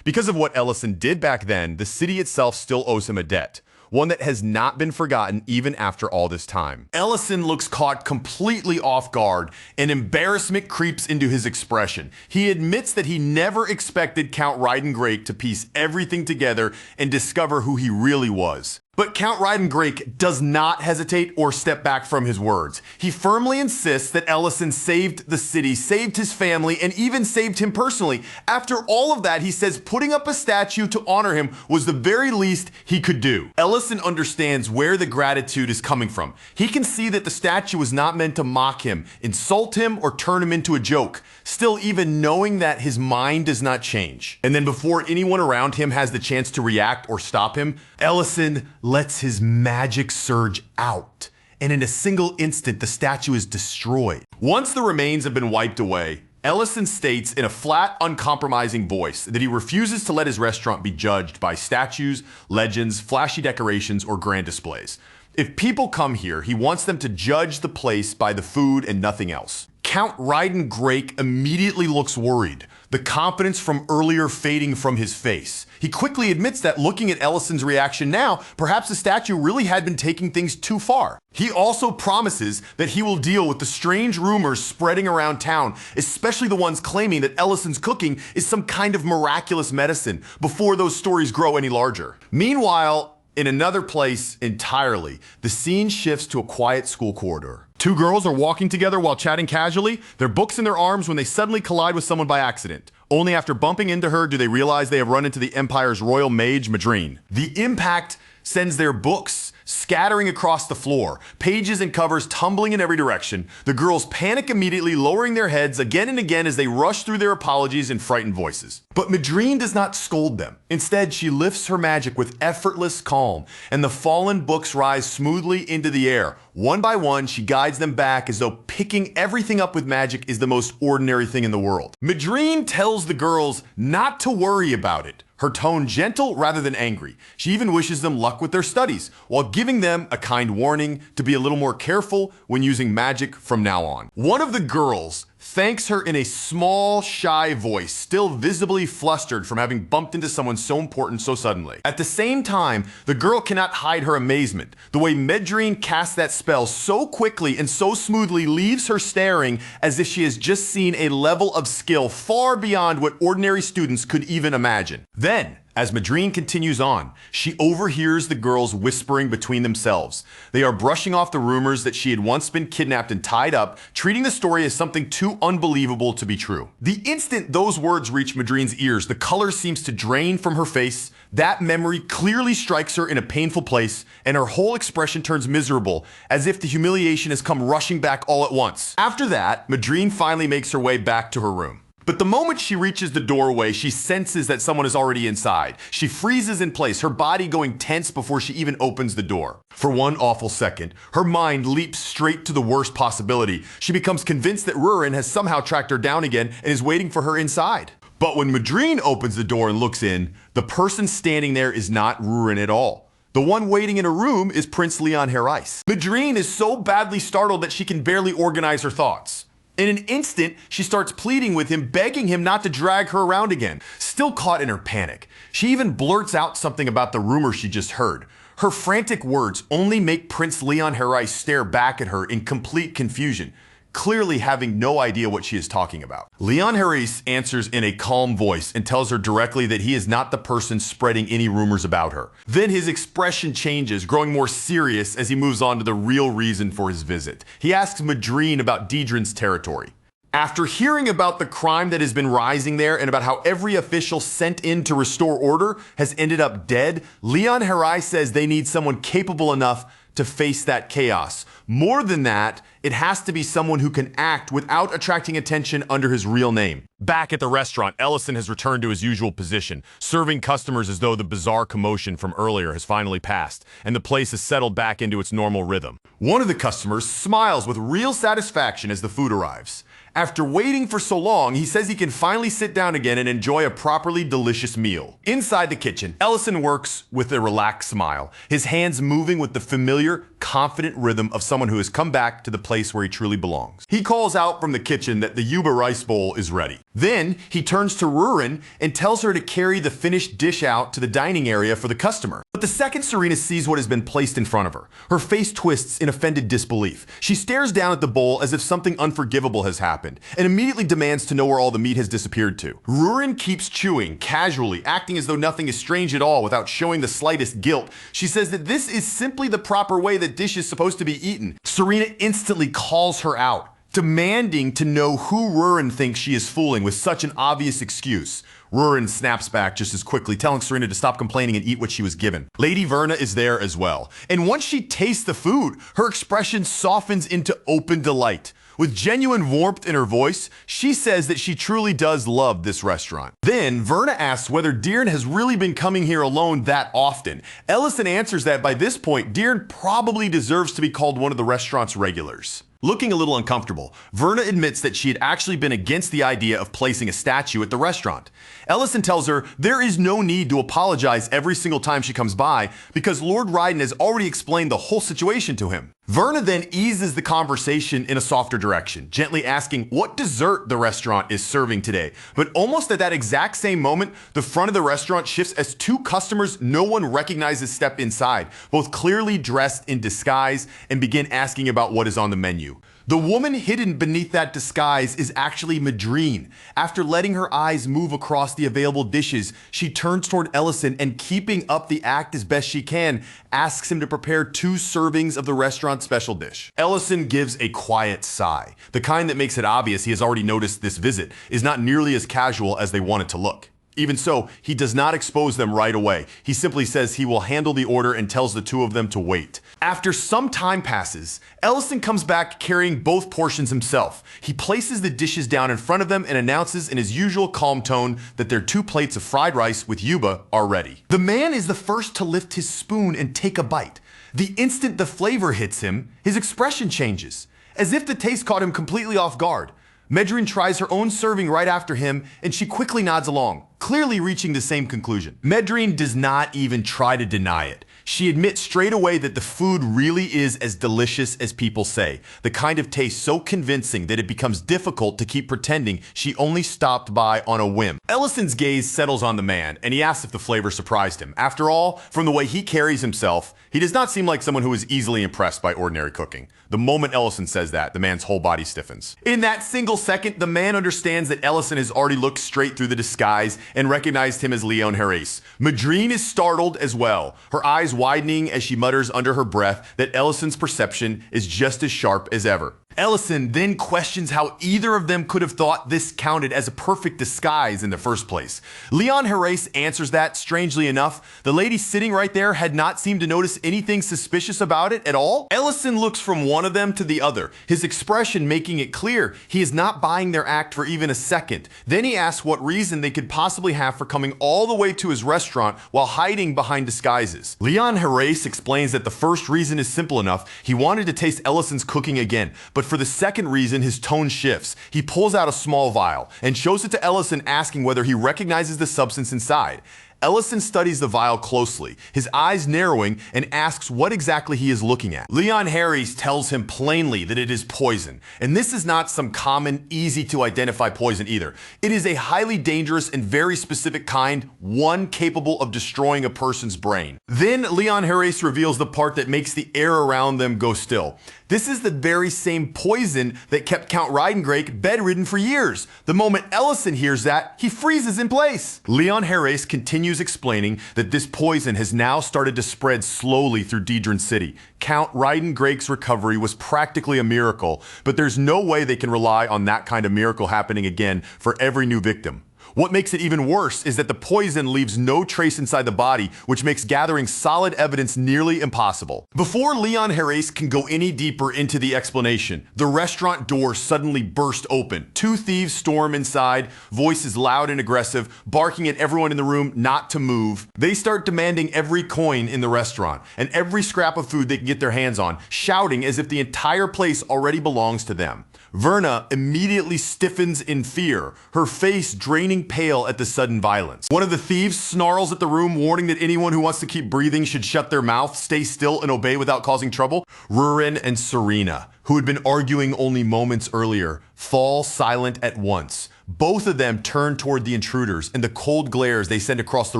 Because of what Ellison did back then, the city itself still owes him a debt. One that has not been forgotten even after all this time. Ellison looks caught completely off guard, and embarrassment creeps into his expression. He admits that he never expected Count Reidengrake to piece everything together and discover who he really was. But Count Reidengrake does not hesitate or step back from his words. He firmly insists that Ellison saved the city, saved his family, and even saved him personally. After all of that, he says putting up a statue to honor him was the very least he could do. Ellison understands where the gratitude is coming from. He can see that the statue was not meant to mock him, insult him, or turn him into a joke. Still, even knowing that, his mind does not change. And then before anyone around him has the chance to react or stop him, Ellison lets his magic surge out, and in a single instant, the statue is destroyed. Once the remains have been wiped away, Ellison states in a flat, uncompromising voice that he refuses to let his restaurant be judged by statues, legends, flashy decorations, or grand displays. If people come here, he wants them to judge the place by the food and nothing else. Count Reidengrake immediately looks worried, the confidence from earlier fading from his face. He quickly admits that looking at Ellison's reaction now, perhaps the statue really had been taking things too far. He also promises that he will deal with the strange rumors spreading around town, especially the ones claiming that Ellison's cooking is some kind of miraculous medicine, before those stories grow any larger. Meanwhile, in another place entirely, the scene shifts to a quiet school corridor. Two girls are walking together while chatting casually, their books in their arms when they suddenly collide with someone by accident. Only after bumping into her do they realize they have run into the Empire's royal mage, Madrine. The impact sends their books scattering across the floor, pages and covers tumbling in every direction. The girls panic immediately, lowering their heads again and again as they rush through their apologies in frightened voices. But Madrine does not scold them. Instead, she lifts her magic with effortless calm, and the fallen books rise smoothly into the air. One by one, she guides them back as though picking everything up with magic is the most ordinary thing in the world. Madrine tells the girls not to worry about it, her tone gentle rather than angry. She even wishes them luck with their studies, while giving them a kind warning to be a little more careful when using magic from now on. One of the girls thanks her in a small, shy voice, still visibly flustered from having bumped into someone so important so suddenly. At the same time, the girl cannot hide her amazement. The way Madrine casts that spell so quickly and so smoothly leaves her staring as if she has just seen a level of skill far beyond what ordinary students could even imagine. Then, as Madrine continues on, she overhears the girls whispering between themselves. They are brushing off the rumors that she had once been kidnapped and tied up, treating the story as something too unbelievable to be true. The instant those words reach Madrine's ears, the color seems to drain from her face. That memory clearly strikes her in a painful place, and her whole expression turns miserable, as if the humiliation has come rushing back all at once. After that, Madrine finally makes her way back to her room. But the moment she reaches the doorway, she senses that someone is already inside. She freezes in place, her body going tense before she even opens the door. For one awful second, her mind leaps straight to the worst possibility. She becomes convinced that Rurin has somehow tracked her down again and is waiting for her inside. But when Madrine opens the door and looks in, the person standing there is not Rurin at all. The one waiting in a room is Prince Leon Herreis. Madrine is so badly startled that she can barely organize her thoughts. In an instant, she starts pleading with him, begging him not to drag her around again. Still caught in her panic, she even blurts out something about the rumor she just heard. Her frantic words only make Prince Leon Herreis stare back at her in complete confusion, clearly having no idea what she is talking about. Leon Herreis answers in a calm voice and tells her directly that he is not the person spreading any rumors about her. Then his expression changes, growing more serious as he moves on to the real reason for his visit. He asks Madrine about Deidrin's territory. After hearing about the crime that has been rising there and about how every official sent in to restore order has ended up dead, Leon Herreis says they need someone capable enough to face that chaos. More than that, it has to be someone who can act without attracting attention under his real name. Back at the restaurant, Ellison has returned to his usual position, serving customers as though the bizarre commotion from earlier has finally passed, and the place has settled back into its normal rhythm. One of the customers smiles with real satisfaction as the food arrives. After waiting for so long, he says he can finally sit down again and enjoy a properly delicious meal. Inside the kitchen, Ellison works with a relaxed smile, his hands moving with the familiar, confident rhythm of someone who has come back to the place where he truly belongs. He calls out from the kitchen that the yuba rice bowl is ready. Then he turns to Rurin and tells her to carry the finished dish out to the dining area for the customer. But the second Serena sees what has been placed in front of her, her face twists in offended disbelief. She stares down at the bowl as if something unforgivable has happened, and immediately demands to know where all the meat has disappeared to. Rurin keeps chewing, casually, acting as though nothing is strange at all without showing the slightest guilt. She says that this is simply the proper way that dish is supposed to be eaten. Serena instantly calls her out, demanding to know who Rurin thinks she is fooling with such an obvious excuse. Rurin snaps back just as quickly, telling Serena to stop complaining and eat what she was given. Lady Verna is there as well, and once she tastes the food, her expression softens into open delight. With genuine warmth in her voice, she says that she truly does love this restaurant. Then, Verna asks whether Deern has really been coming here alone that often. Ellison answers that by this point, Deern probably deserves to be called one of the restaurant's regulars. Looking a little uncomfortable, Verna admits that she had actually been against the idea of placing a statue at the restaurant. Ellison tells her there is no need to apologize every single time she comes by because Lord Ryden has already explained the whole situation to him. Verna then eases the conversation in a softer direction, gently asking what dessert the restaurant is serving today. But almost at that exact same moment, the front of the restaurant shifts as two customers no one recognizes step inside, both clearly dressed in disguise, and begin asking about what is on the menu. The woman hidden beneath that disguise is actually Madrine. After letting her eyes move across the available dishes, she turns toward Ellison and, keeping up the act as best she can, asks him to prepare 2 servings of the restaurant's special dish. Ellison gives a quiet sigh, the kind that makes it obvious he has already noticed this visit is not nearly as casual as they want it to look. Even so, he does not expose them right away. He simply says he will handle the order and tells the two of them to wait. After some time passes, Ellison comes back carrying both portions himself. He places the dishes down in front of them and announces in his usual calm tone that their 2 plates of fried rice with yuba are ready. The man is the first to lift his spoon and take a bite. The instant the flavor hits him, his expression changes, as if the taste caught him completely off guard. Madrine tries her own serving right after him, and she quickly nods along, clearly reaching the same conclusion. Madrine does not even try to deny it. She admits straight away that the food really is as delicious as people say, the kind of taste so convincing that it becomes difficult to keep pretending she only stopped by on a whim. Ellison's gaze settles on the man, and he asks if the flavor surprised him. After all, from the way he carries himself, he does not seem like someone who is easily impressed by ordinary cooking. The moment Ellison says that, the man's whole body stiffens. In that single second, the man understands that Ellison has already looked straight through the disguise and recognized him as Leon Herreis. Madrine is startled as well, her eyes widening as she mutters under her breath that Ellison's perception is just as sharp as ever. Ellison then questions how either of them could have thought this counted as a perfect disguise in the first place. Leon Herreis answers that, strangely enough. The lady sitting right there had not seemed to notice anything suspicious about it at all. Ellison looks from one of them to the other, his expression making it clear he is not buying their act for even a second. Then he asks what reason they could possibly have for coming all the way to his restaurant while hiding behind disguises. Leon Herreis explains that the first reason is simple enough. He wanted to taste Ellison's cooking again, but But for the second reason, his tone shifts. He pulls out a small vial and shows it to Ellison, asking whether he recognizes the substance inside. Ellison studies the vial closely, his eyes narrowing, and asks what exactly he is looking at. Leon Harris tells him plainly that it is poison, and this is not some common, easy-to-identify poison either. It is a highly dangerous and very specific kind, one capable of destroying a person's brain. Then Leon Harris reveals the part that makes the air around them go still. This is the very same poison that kept Count Reidengrake bedridden for years. The moment Ellison hears that, he freezes in place. Leon Harris continues explaining that this poison has now started to spread slowly through Dedran City. Count Reidengrake's recovery was practically a miracle, but there's no way they can rely on that kind of miracle happening again for every new victim. What makes it even worse is that the poison leaves no trace inside the body, which makes gathering solid evidence nearly impossible. Before Leon Harris can go any deeper into the explanation, the restaurant door suddenly burst open. Two thieves storm inside, voices loud and aggressive, barking at everyone in the room not to move. They start demanding every coin in the restaurant and every scrap of food they can get their hands on, shouting as if the entire place already belongs to them. Verna immediately stiffens in fear, her face draining pale at the sudden violence. One of the thieves snarls at the room, warning that anyone who wants to keep breathing should shut their mouth, stay still, and obey without causing trouble. Rurin and Serena, who had been arguing only moments earlier, fall silent at once. Both of them turn toward the intruders, and the cold glares they send across the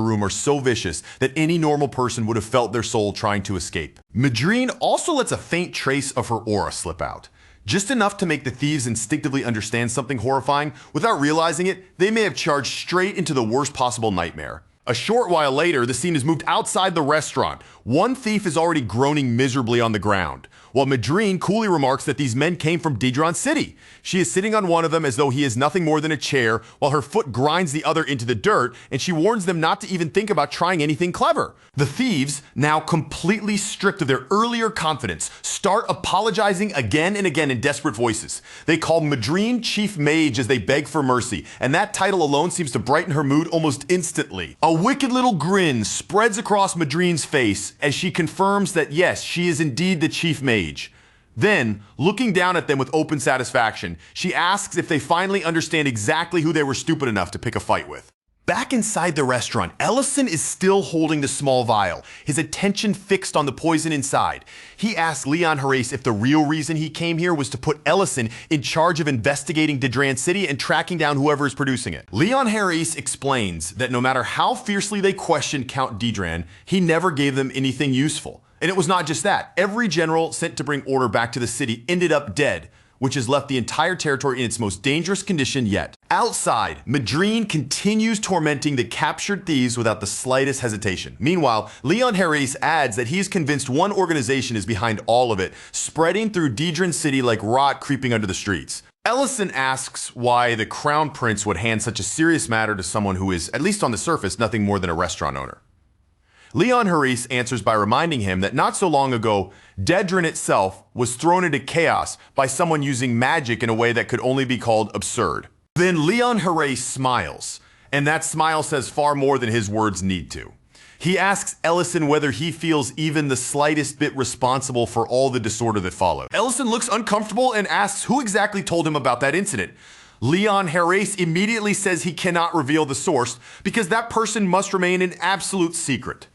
room are so vicious that any normal person would have felt their soul trying to escape. Madrine also lets a faint trace of her aura slip out. Just enough to make the thieves instinctively understand something horrifying. Without realizing it, they may have charged straight into the worst possible nightmare. A short while later, the scene is moved outside the restaurant. One thief is already groaning miserably on the ground, while Madrine coolly remarks that these men came from Dedran City. She is sitting on one of them as though he is nothing more than a chair, while her foot grinds the other into the dirt, and she warns them not to even think about trying anything clever. The thieves, now completely stripped of their earlier confidence, start apologizing again and again in desperate voices. They call Madrine Chief Mage as they beg for mercy, and that title alone seems to brighten her mood almost instantly. A wicked little grin spreads across Madrine's face as she confirms that yes, she is indeed the Chief Mage. Then, looking down at them with open satisfaction, she asks if they finally understand exactly who they were stupid enough to pick a fight with. Back inside the restaurant, Ellison is still holding the small vial, his attention fixed on the poison inside. He asks Leon Harris if the real reason he came here was to put Ellison in charge of investigating Dedran City and tracking down whoever is producing it. Leon Harris explains that no matter how fiercely they questioned Count Dedran, he never gave them anything useful. And it was not just that. Every general sent to bring order back to the city ended up dead, which has left the entire territory in its most dangerous condition yet. Outside, Madrine continues tormenting the captured thieves without the slightest hesitation. Meanwhile, Leon Harris adds that he is convinced one organization is behind all of it, spreading through Dedran City like rot creeping under the streets. Ellison asks why the Crown Prince would hand such a serious matter to someone who is, at least on the surface, nothing more than a restaurant owner. Leon Harris answers by reminding him that not so long ago, Dedran itself was thrown into chaos by someone using magic in a way that could only be called absurd. Then Leon Harris smiles, and that smile says far more than his words need to. He asks Ellison whether he feels even the slightest bit responsible for all the disorder that followed. Ellison looks uncomfortable and asks who exactly told him about that incident. Leon Harris immediately says he cannot reveal the source because that person must remain an absolute secret.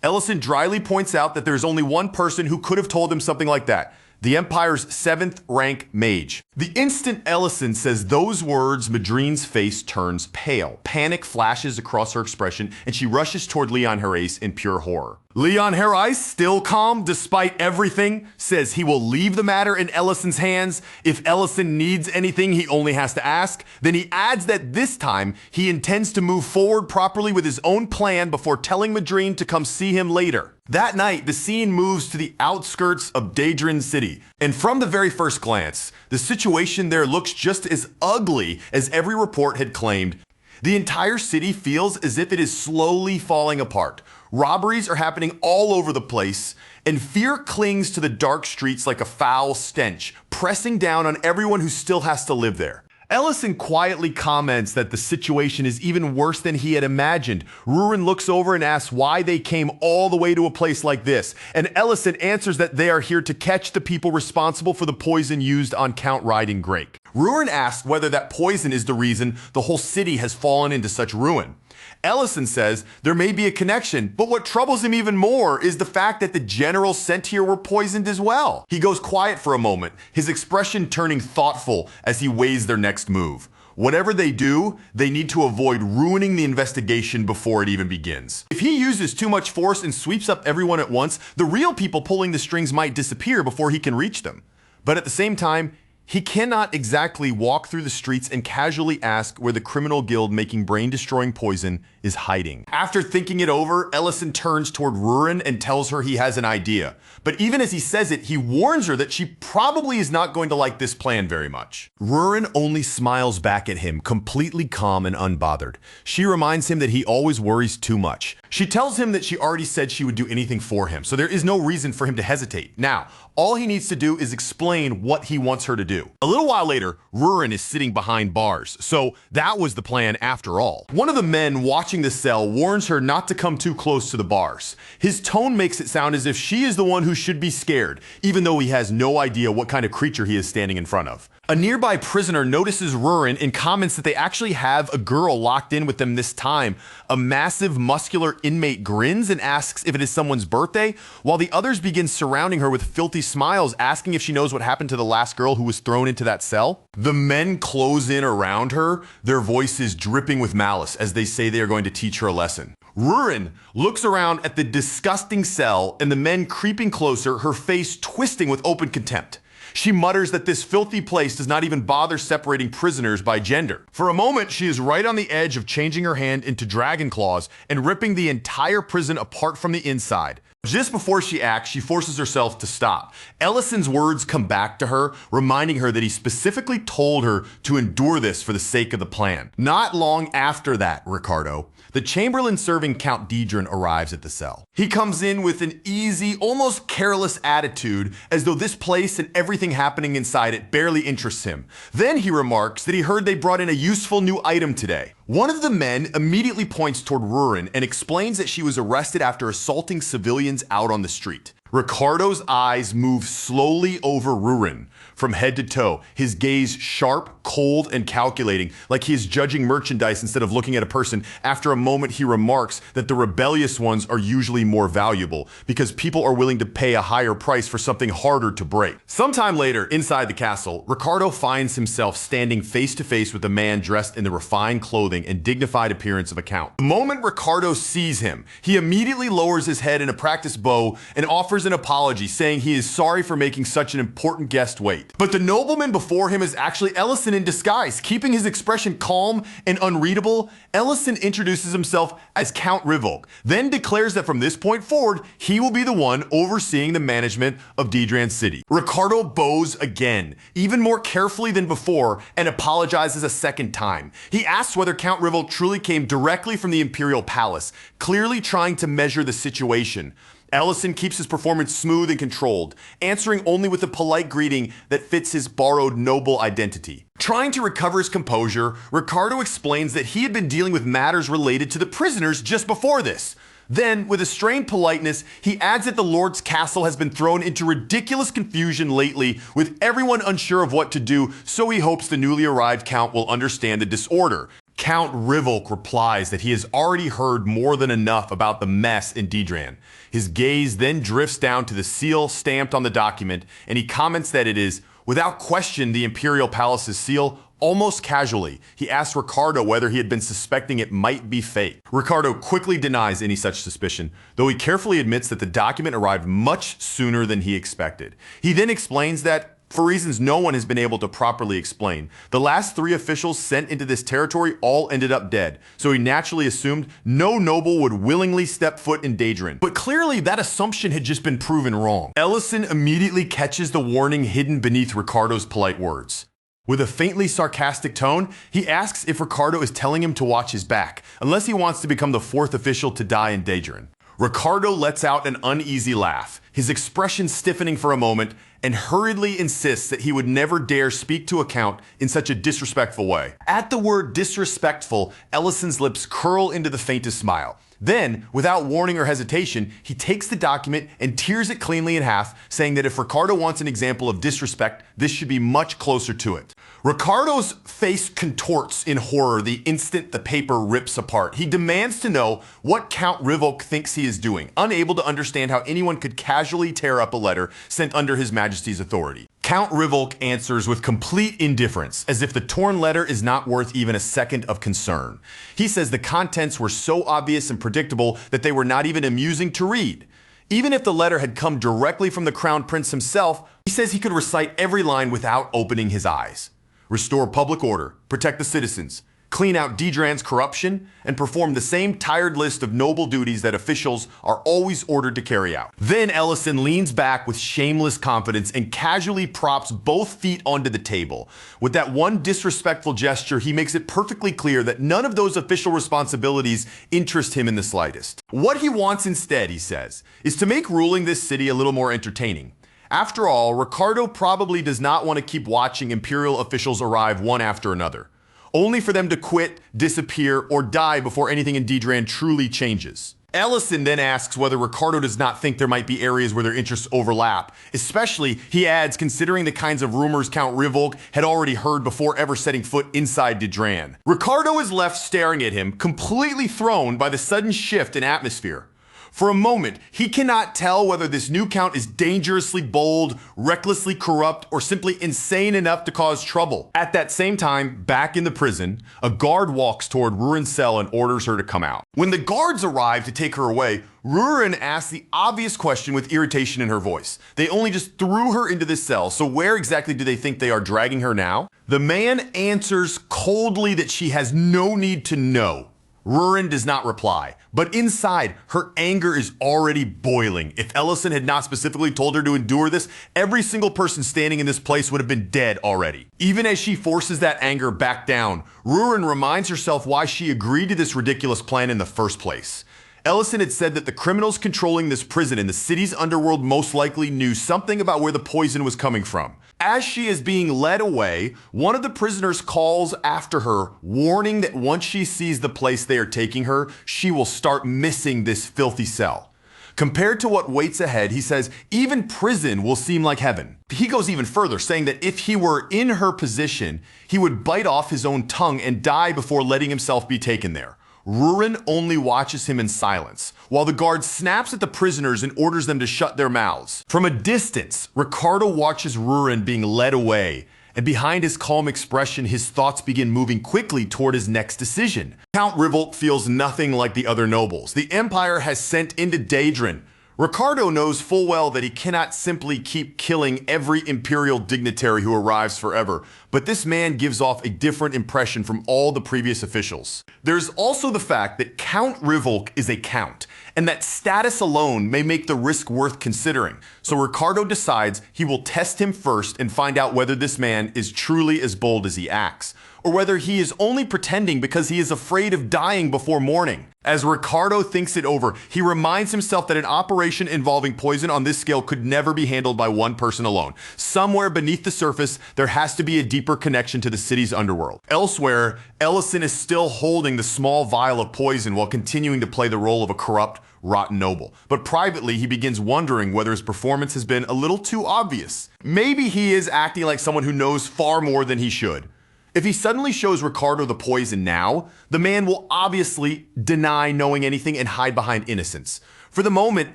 Ellison dryly points out that there's only one person who could have told him something like that, the Empire's 7th rank mage. The instant Ellison says those words, Madrine's face turns pale. Panic flashes across her expression, and she rushes toward Leon Harris in pure horror. Leon Harris, still calm despite everything, says he will leave the matter in Ellison's hands. If Ellison needs anything, he only has to ask. Then he adds that this time, he intends to move forward properly with his own plan before telling Madrine to come see him later. That night, the scene moves to the outskirts of Dedran City. And from the very first glance, the situation there looks just as ugly as every report had claimed. The entire city feels as if it is slowly falling apart. Robberies are happening all over the place, and fear clings to the dark streets like a foul stench, pressing down on everyone who still has to live there. Ellison quietly comments that the situation is even worse than he had imagined. Rurin looks over and asks why they came all the way to a place like this, and Ellison answers that they are here to catch the people responsible for the poison used on Count Riding Drake. Rurin asks whether that poison is the reason the whole city has fallen into such ruin. Ellison says there may be a connection, but what troubles him even more is the fact that the generals sent here were poisoned as well. He goes quiet for a moment, his expression turning thoughtful as he weighs their next move. Whatever they do, they need to avoid ruining the investigation before it even begins. If he uses too much force and sweeps up everyone at once, the real people pulling the strings might disappear before he can reach them. But at the same time, he cannot exactly walk through the streets and casually ask where the criminal guild making brain-destroying poison is hiding. After thinking it over, Ellison turns toward Rurin and tells her he has an idea. But even as he says it, he warns her that she probably is not going to like this plan very much. Rurin only smiles back at him, completely calm and unbothered. She reminds him that he always worries too much. She tells him that she already said she would do anything for him, so there is no reason for him to hesitate. Now, all he needs to do is explain what he wants her to do. A little while later, Rurin is sitting behind bars, so that was the plan after all. One of the men watching the cell warns her not to come too close to the bars. His tone makes it sound as if she is the one who should be scared, even though he has no idea what kind of creature he is standing in front of. A nearby prisoner notices Rurin and comments that they actually have a girl locked in with them this time. A massive, muscular inmate grins and asks if it is someone's birthday, while the others begin surrounding her with filthy smiles, asking if she knows what happened to the last girl who was thrown into that cell. The men close in around her, their voices dripping with malice as they say they are going to teach her a lesson. Rurin looks around at the disgusting cell and the men creeping closer, her face twisting with open contempt. She mutters that this filthy place does not even bother separating prisoners by gender. For a moment, she is right on the edge of changing her hand into dragon claws and ripping the entire prison apart from the inside. Just before she acts, she forces herself to stop. Ellison's words come back to her, reminding her that he specifically told her to endure this for the sake of the plan. Not long after that, Ricardo, the Chamberlain serving Count Dedran arrives at the cell. He comes in with an easy, almost careless attitude, as though this place and everything happening inside it barely interests him. Then he remarks that he heard they brought in a useful new item today. One of the men immediately points toward Rurin and explains that she was arrested after assaulting civilians out on the street. Ricardo's eyes move slowly over Rurin from head to toe, his gaze sharp, cold, and calculating, like he is judging merchandise instead of looking at a person. After a moment, he remarks that the rebellious ones are usually more valuable because people are willing to pay a higher price for something harder to break. Sometime later, inside the castle, Ricardo finds himself standing face to face with a man dressed in the refined clothing and dignified appearance of a count. The moment Ricardo sees him, he immediately lowers his head in a practiced bow and offers an apology, saying he is sorry for making such an important guest wait. But the nobleman before him is actually Ellison in disguise. Keeping his expression calm and unreadable, Ellison introduces himself as Count Rivolk, then declares that from this point forward, he will be the one overseeing the management of Dedran City. Ricardo bows again, even more carefully than before, and apologizes a second time. He asks whether Count Rivolk truly came directly from the Imperial Palace, clearly trying to measure the situation. Ellison keeps his performance smooth and controlled, answering only with a polite greeting that fits his borrowed noble identity. Trying to recover his composure, Ricardo explains that he had been dealing with matters related to the prisoners just before this. Then, with a strained politeness, he adds that the Lord's castle has been thrown into ridiculous confusion lately, with everyone unsure of what to do, so he hopes the newly arrived Count will understand the disorder. Count Rivolk replies that he has already heard more than enough about the mess in Dedran. His gaze then drifts down to the seal stamped on the document, and he comments that it is, without question, the Imperial Palace's seal. Almost casually, he asks Ricardo whether he had been suspecting it might be fake. Ricardo quickly denies any such suspicion, though he carefully admits that the document arrived much sooner than he expected. He then explains that, for reasons no one has been able to properly explain, the last 3 officials sent into this territory all ended up dead, so he naturally assumed no noble would willingly step foot in Dedran. But clearly that assumption had just been proven wrong. Ellison immediately catches the warning hidden beneath Ricardo's polite words. With a faintly sarcastic tone, he asks if Ricardo is telling him to watch his back, unless he wants to become the 4th official to die in Dedran. Ricardo lets out an uneasy laugh, his expression stiffening for a moment, and hurriedly insists that he would never dare speak to a count in such a disrespectful way. At the word disrespectful, Ellison's lips curl into the faintest smile. Then, without warning or hesitation, he takes the document and tears it cleanly in half, saying that if Ricardo wants an example of disrespect, this should be much closer to it. Ricardo's face contorts in horror the instant the paper rips apart. He demands to know what Count Rivok thinks he is doing, unable to understand how anyone could casually tear up a letter sent under His Majesty's authority. Count Rivok answers with complete indifference, as if the torn letter is not worth even a second of concern. He says the contents were so obvious and predictable that they were not even amusing to read. Even if the letter had come directly from the Crown Prince himself, he says he could recite every line without opening his eyes. Restore public order, protect the citizens, clean out Dedran's corruption, and perform the same tired list of noble duties that officials are always ordered to carry out. Then Ellison leans back with shameless confidence and casually props both feet onto the table. With that one disrespectful gesture, he makes it perfectly clear that none of those official responsibilities interest him in the slightest. What he wants instead, he says, is to make ruling this city a little more entertaining. After all, Ricardo probably does not want to keep watching Imperial officials arrive one after another, only for them to quit, disappear, or die before anything in Dedran truly changes. Ellison then asks whether Ricardo does not think there might be areas where their interests overlap, especially, he adds, considering the kinds of rumors Count Rivok had already heard before ever setting foot inside Dedran. Ricardo is left staring at him, completely thrown by the sudden shift in atmosphere. For a moment, he cannot tell whether this new count is dangerously bold, recklessly corrupt, or simply insane enough to cause trouble. At that same time, back in the prison, a guard walks toward Rurin's cell and orders her to come out. When the guards arrive to take her away, Rurin asks the obvious question with irritation in her voice. They only just threw her into this cell, so where exactly do they think they are dragging her now? The man answers coldly that she has no need to know. Rurin does not reply, but inside, her anger is already boiling. If Ellison had not specifically told her to endure this, every single person standing in this place would have been dead already. Even as she forces that anger back down, Rurin reminds herself why she agreed to this ridiculous plan in the first place. Ellison had said that the criminals controlling this prison in the city's underworld most likely knew something about where the poison was coming from. As she is being led away, one of the prisoners calls after her, warning that once she sees the place they are taking her, she will start missing this filthy cell. Compared to what waits ahead, he says, even prison will seem like heaven. He goes even further, saying that if he were in her position, he would bite off his own tongue and die before letting himself be taken there. Rurin only watches him in silence, while the guard snaps at the prisoners and orders them to shut their mouths. From a distance, Ricardo watches Rurin being led away, and behind his calm expression, his thoughts begin moving quickly toward his next decision. Count Rivok feels nothing like the other nobles. The Empire has sent into Dedran. Ricardo knows full well that he cannot simply keep killing every Imperial dignitary who arrives forever, but this man gives off a different impression from all the previous officials. There's also the fact that Count Rivok is a count, and that status alone may make the risk worth considering. So Ricardo decides he will test him first and find out whether this man is truly as bold as he acts, or whether he is only pretending because he is afraid of dying before morning. As Ricardo thinks it over, he reminds himself that an operation involving poison on this scale could never be handled by one person alone. Somewhere beneath the surface, there has to be a deeper connection to the city's underworld. Elsewhere, Ellison is still holding the small vial of poison while continuing to play the role of a corrupt, rotten noble. But privately, he begins wondering whether his performance has been a little too obvious. Maybe he is acting like someone who knows far more than he should. If he suddenly shows Ricardo the poison now, the man will obviously deny knowing anything and hide behind innocence. For the moment,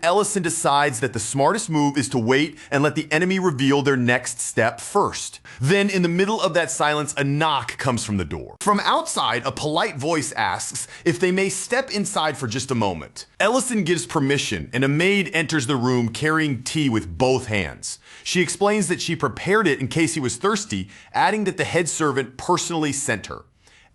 Ellison decides that the smartest move is to wait and let the enemy reveal their next step first. Then, in the middle of that silence, a knock comes from the door. From outside, a polite voice asks if they may step inside for just a moment. Ellison gives permission, and a maid enters the room carrying tea with both hands. She explains that she prepared it in case he was thirsty, adding that the head servant personally sent her.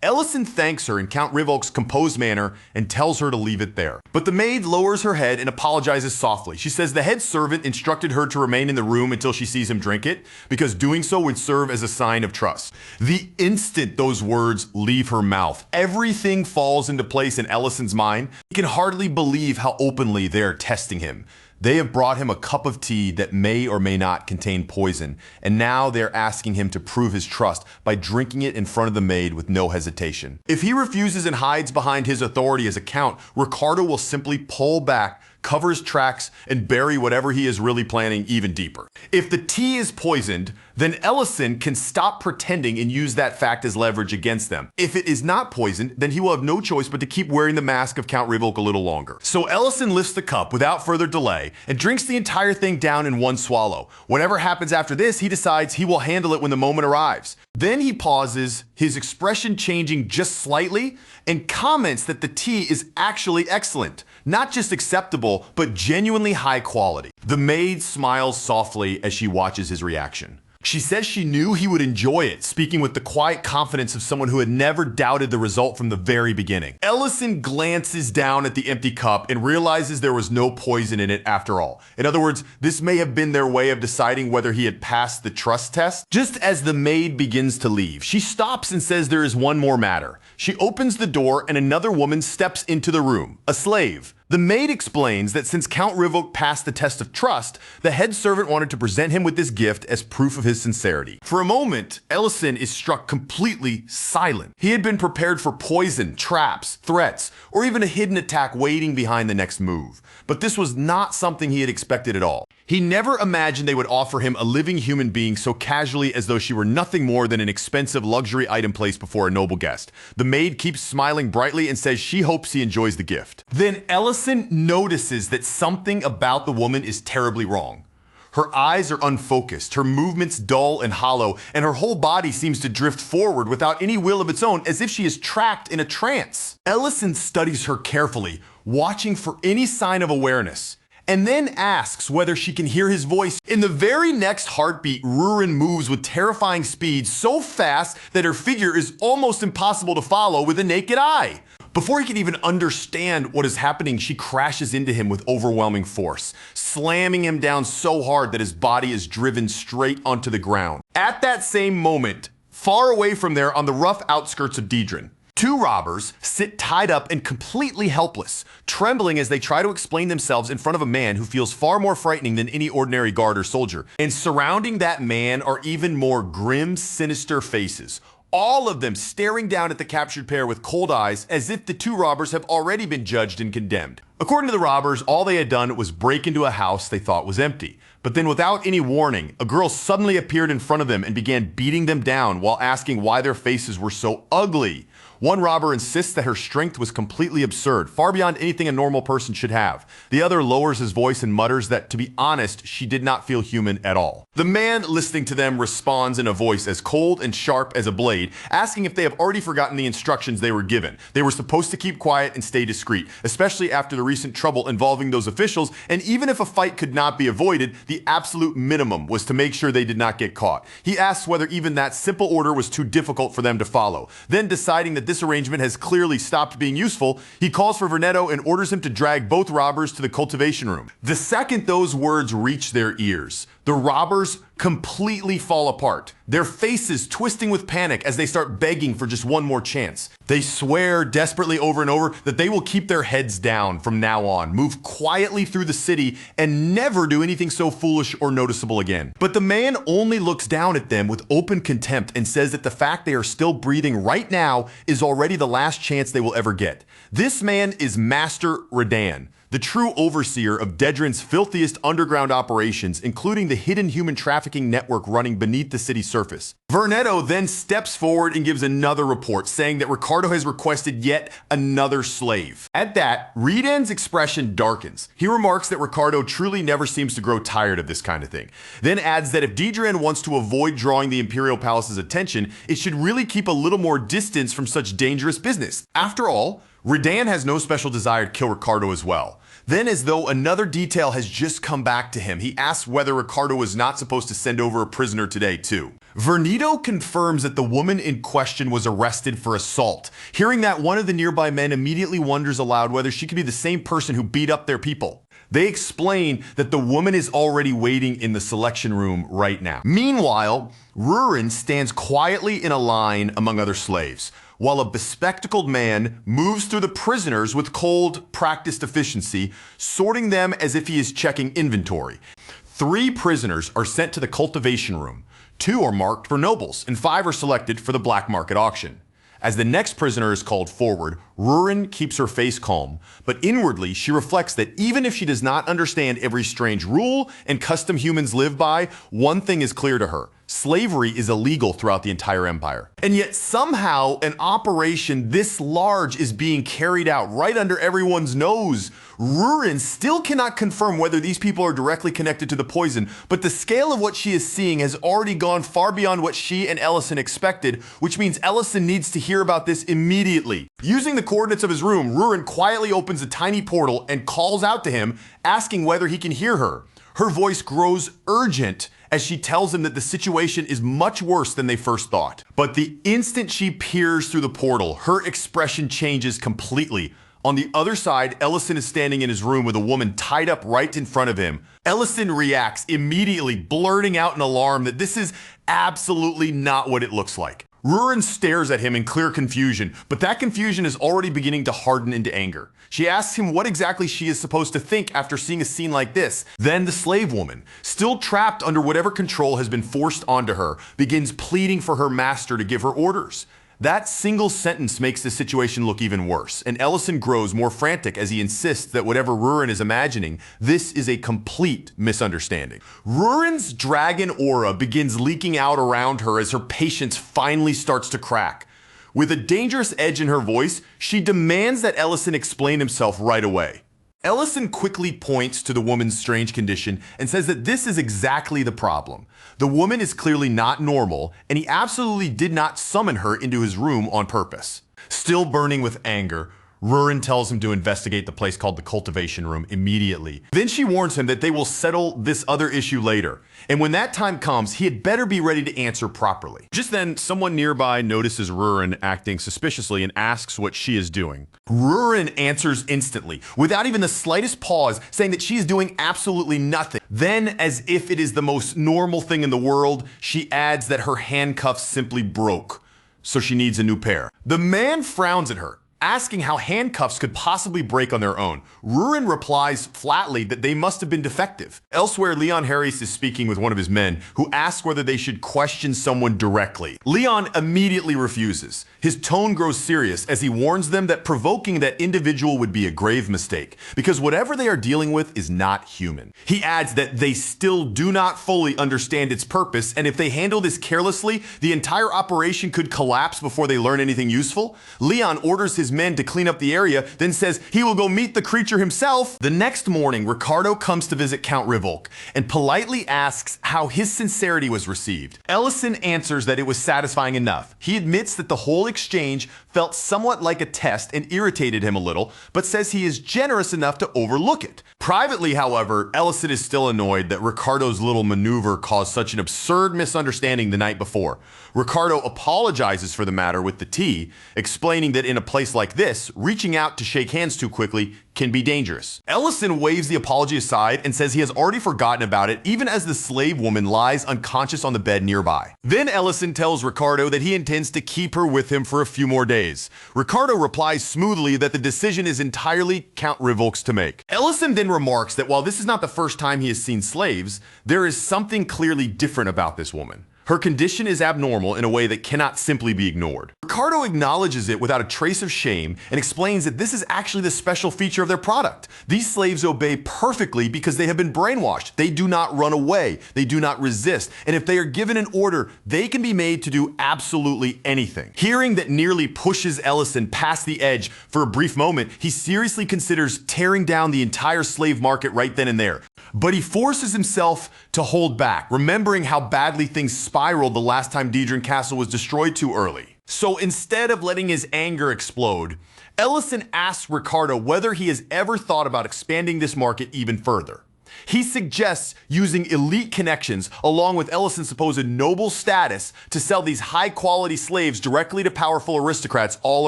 Ellison thanks her in Count Rivolk's composed manner and tells her to leave it there. But the maid lowers her head and apologizes softly. She says the head servant instructed her to remain in the room until she sees him drink it, because doing so would serve as a sign of trust. The instant those words leave her mouth, everything falls into place in Ellison's mind. He can hardly believe how openly they are testing him. They have brought him a cup of tea that may or may not contain poison, and now they're asking him to prove his trust by drinking it in front of the maid with no hesitation. If he refuses and hides behind his authority as a count, Ricardo will simply pull back, cover his tracks, and bury whatever he is really planning even deeper. If the tea is poisoned, then Ellison can stop pretending and use that fact as leverage against them. If it is not poisoned, then he will have no choice but to keep wearing the mask of Count Rivolk a little longer. So Ellison lifts the cup without further delay and drinks the entire thing down in one swallow. Whatever happens after this, he decides he will handle it when the moment arrives. Then he pauses, his expression changing just slightly, and comments that the tea is actually excellent. Not just acceptable, but genuinely high quality. The maid smiles softly as she watches his reaction. She says she knew he would enjoy it, speaking with the quiet confidence of someone who had never doubted the result from the very beginning. Ellison glances down at the empty cup and realizes there was no poison in it after all. In other words, this may have been their way of deciding whether he had passed the trust test. Just as the maid begins to leave, she stops and says there is one more matter. She opens the door and another woman steps into the room, a slave. The maid explains that since Count Rivolk passed the test of trust, the head servant wanted to present him with this gift as proof of his sincerity. For a moment, Ellison is struck completely silent. He had been prepared for poison, traps, threats, or even a hidden attack waiting behind the next move. But this was not something he had expected at all. He never imagined they would offer him a living human being so casually as though she were nothing more than an expensive luxury item placed before a noble guest. The maid keeps smiling brightly and says she hopes he enjoys the gift. Then Ellison notices that something about the woman is terribly wrong. Her eyes are unfocused, her movements dull and hollow, and her whole body seems to drift forward without any will of its own, as if she is trapped in a trance. Ellison studies her carefully, watching for any sign of awareness, and then asks whether she can hear his voice. In the very next heartbeat, Rurin moves with terrifying speed so fast that her figure is almost impossible to follow with the naked eye. Before he can even understand what is happening, she crashes into him with overwhelming force, slamming him down so hard that his body is driven straight onto the ground. At that same moment, far away from there on the rough outskirts of Dedran, two robbers sit tied up and completely helpless, trembling as they try to explain themselves in front of a man who feels far more frightening than any ordinary guard or soldier. And surrounding that man are even more grim, sinister faces, all of them staring down at the captured pair with cold eyes as if the two robbers have already been judged and condemned. According to the robbers, all they had done was break into a house they thought was empty. But then without any warning, a girl suddenly appeared in front of them and began beating them down while asking why their faces were so ugly. One robber insists that her strength was completely absurd, far beyond anything a normal person should have. The other lowers his voice and mutters that, to be honest, she did not feel human at all. The man listening to them responds in a voice as cold and sharp as a blade, asking if they have already forgotten the instructions they were given. They were supposed to keep quiet and stay discreet, especially after the recent trouble involving those officials, and even if a fight could not be avoided, the absolute minimum was to make sure they did not get caught. He asks whether even that simple order was too difficult for them to follow. Then, deciding that this arrangement has clearly stopped being useful, he calls for Vernetto and orders him to drag both robbers to the cultivation room. The second those words reach their ears, the robbers completely fall apart, their faces twisting with panic as they start begging for just one more chance. They swear desperately over and over that they will keep their heads down from now on, move quietly through the city, and never do anything so foolish or noticeable again. But the man only looks down at them with open contempt and says that the fact they are still breathing right now is already the last chance they will ever get. This man is Master Redan, the true overseer of Dedran's filthiest underground operations, including the hidden human trafficking network running beneath the city's surface. Vernetto then steps forward and gives another report, saying that Ricardo has requested yet another slave. At that, Redan's expression darkens. He remarks that Ricardo truly never seems to grow tired of this kind of thing, then adds that if Dedran wants to avoid drawing the Imperial Palace's attention, it should really keep a little more distance from such dangerous business. After all, Redan has no special desire to kill Ricardo as well. Then, as though another detail has just come back to him, he asks whether Ricardo was not supposed to send over a prisoner today, too. Vernito confirms that the woman in question was arrested for assault. Hearing that, one of the nearby men immediately wonders aloud whether she could be the same person who beat up their people. They explain that the woman is already waiting in the selection room right now. Meanwhile, Rurin stands quietly in a line among other slaves, while a bespectacled man moves through the prisoners with cold, practiced efficiency, sorting them as if he is checking inventory. 3 prisoners are sent to the cultivation room. 2 are marked for nobles, and 5 are selected for the black market auction. As the next prisoner is called forward, Rurin keeps her face calm, but inwardly she reflects that even if she does not understand every strange rule and custom humans live by, one thing is clear to her. Slavery is illegal throughout the entire empire. And yet somehow an operation this large is being carried out right under everyone's nose. Rurin still cannot confirm whether these people are directly connected to the poison, but the scale of what she is seeing has already gone far beyond what she and Ellison expected, which means Ellison needs to hear about this immediately. Using the coordinates of his room, Rurin quietly opens a tiny portal and calls out to him, asking whether he can hear her. Her voice grows urgent as she tells him that the situation is much worse than they first thought. But the instant she peers through the portal, her expression changes completely. On the other side, Ellison is standing in his room with a woman tied up right in front of him. Ellison reacts immediately, blurting out in alarm that this is absolutely not what it looks like. Rurin stares at him in clear confusion, but that confusion is already beginning to harden into anger. She asks him what exactly she is supposed to think after seeing a scene like this. Then the slave woman, still trapped under whatever control has been forced onto her, begins pleading for her master to give her orders. That single sentence makes the situation look even worse, and Ellison grows more frantic as he insists that whatever Rurin is imagining, this is a complete misunderstanding. Rurin's dragon aura begins leaking out around her as her patience finally starts to crack. With a dangerous edge in her voice, she demands that Ellison explain himself right away. Ellison quickly points to the woman's strange condition and says that this is exactly the problem. The woman is clearly not normal, and he absolutely did not summon her into his room on purpose. Still burning with anger, Rurin tells him to investigate the place called the cultivation room immediately. Then she warns him that they will settle this other issue later, and when that time comes, he had better be ready to answer properly. Just then, someone nearby notices Rurin acting suspiciously and asks what she is doing. Rurin answers instantly, without even the slightest pause, saying that she is doing absolutely nothing. Then, as if it is the most normal thing in the world, she adds that her handcuffs simply broke, so she needs a new pair. The man frowns at her, asking how handcuffs could possibly break on their own. Rurin replies flatly that they must have been defective. Elsewhere, Leon Harris is speaking with one of his men, who asks whether they should question someone directly. Leon immediately refuses. His tone grows serious as he warns them that provoking that individual would be a grave mistake, because whatever they are dealing with is not human. He adds that they still do not fully understand its purpose, and if they handle this carelessly, the entire operation could collapse before they learn anything useful. Leon orders his men to clean up the area, then says he will go meet the creature himself. The next morning, Ricardo comes to visit Count Rivolk and politely asks how his sincerity was received. Ellison answers that it was satisfying enough. He admits that the whole exchange felt somewhat like a test and irritated him a little, but says he is generous enough to overlook it. Privately, however, Ellison is still annoyed that Ricardo's little maneuver caused such an absurd misunderstanding the night before. Ricardo apologizes for the matter with the tea, explaining that in a place like this, reaching out to shake hands too quickly can be dangerous. Ellison waves the apology aside and says he has already forgotten about it, even as the slave woman lies unconscious on the bed nearby. Then Ellison tells Ricardo that he intends to keep her with him for a few more days. Ricardo replies smoothly that the decision is entirely Count Rivolk's to make. Ellison then remarks that while this is not the first time he has seen slaves, there is something clearly different about this woman. Her condition is abnormal in a way that cannot simply be ignored. Ricardo acknowledges it without a trace of shame and explains that this is actually the special feature of their product. These slaves obey perfectly because they have been brainwashed. They do not run away. They do not resist. And if they are given an order, they can be made to do absolutely anything. Hearing that nearly pushes Ellison past the edge for a brief moment, he seriously considers tearing down the entire slave market right then and there. But he forces himself to hold back, remembering how badly things spiraled the last time Deidrin Castle was destroyed too early. So instead of letting his anger explode, Ellison asks Ricardo whether he has ever thought about expanding this market even further. He suggests using elite connections along with Ellison's supposed noble status to sell these high-quality slaves directly to powerful aristocrats all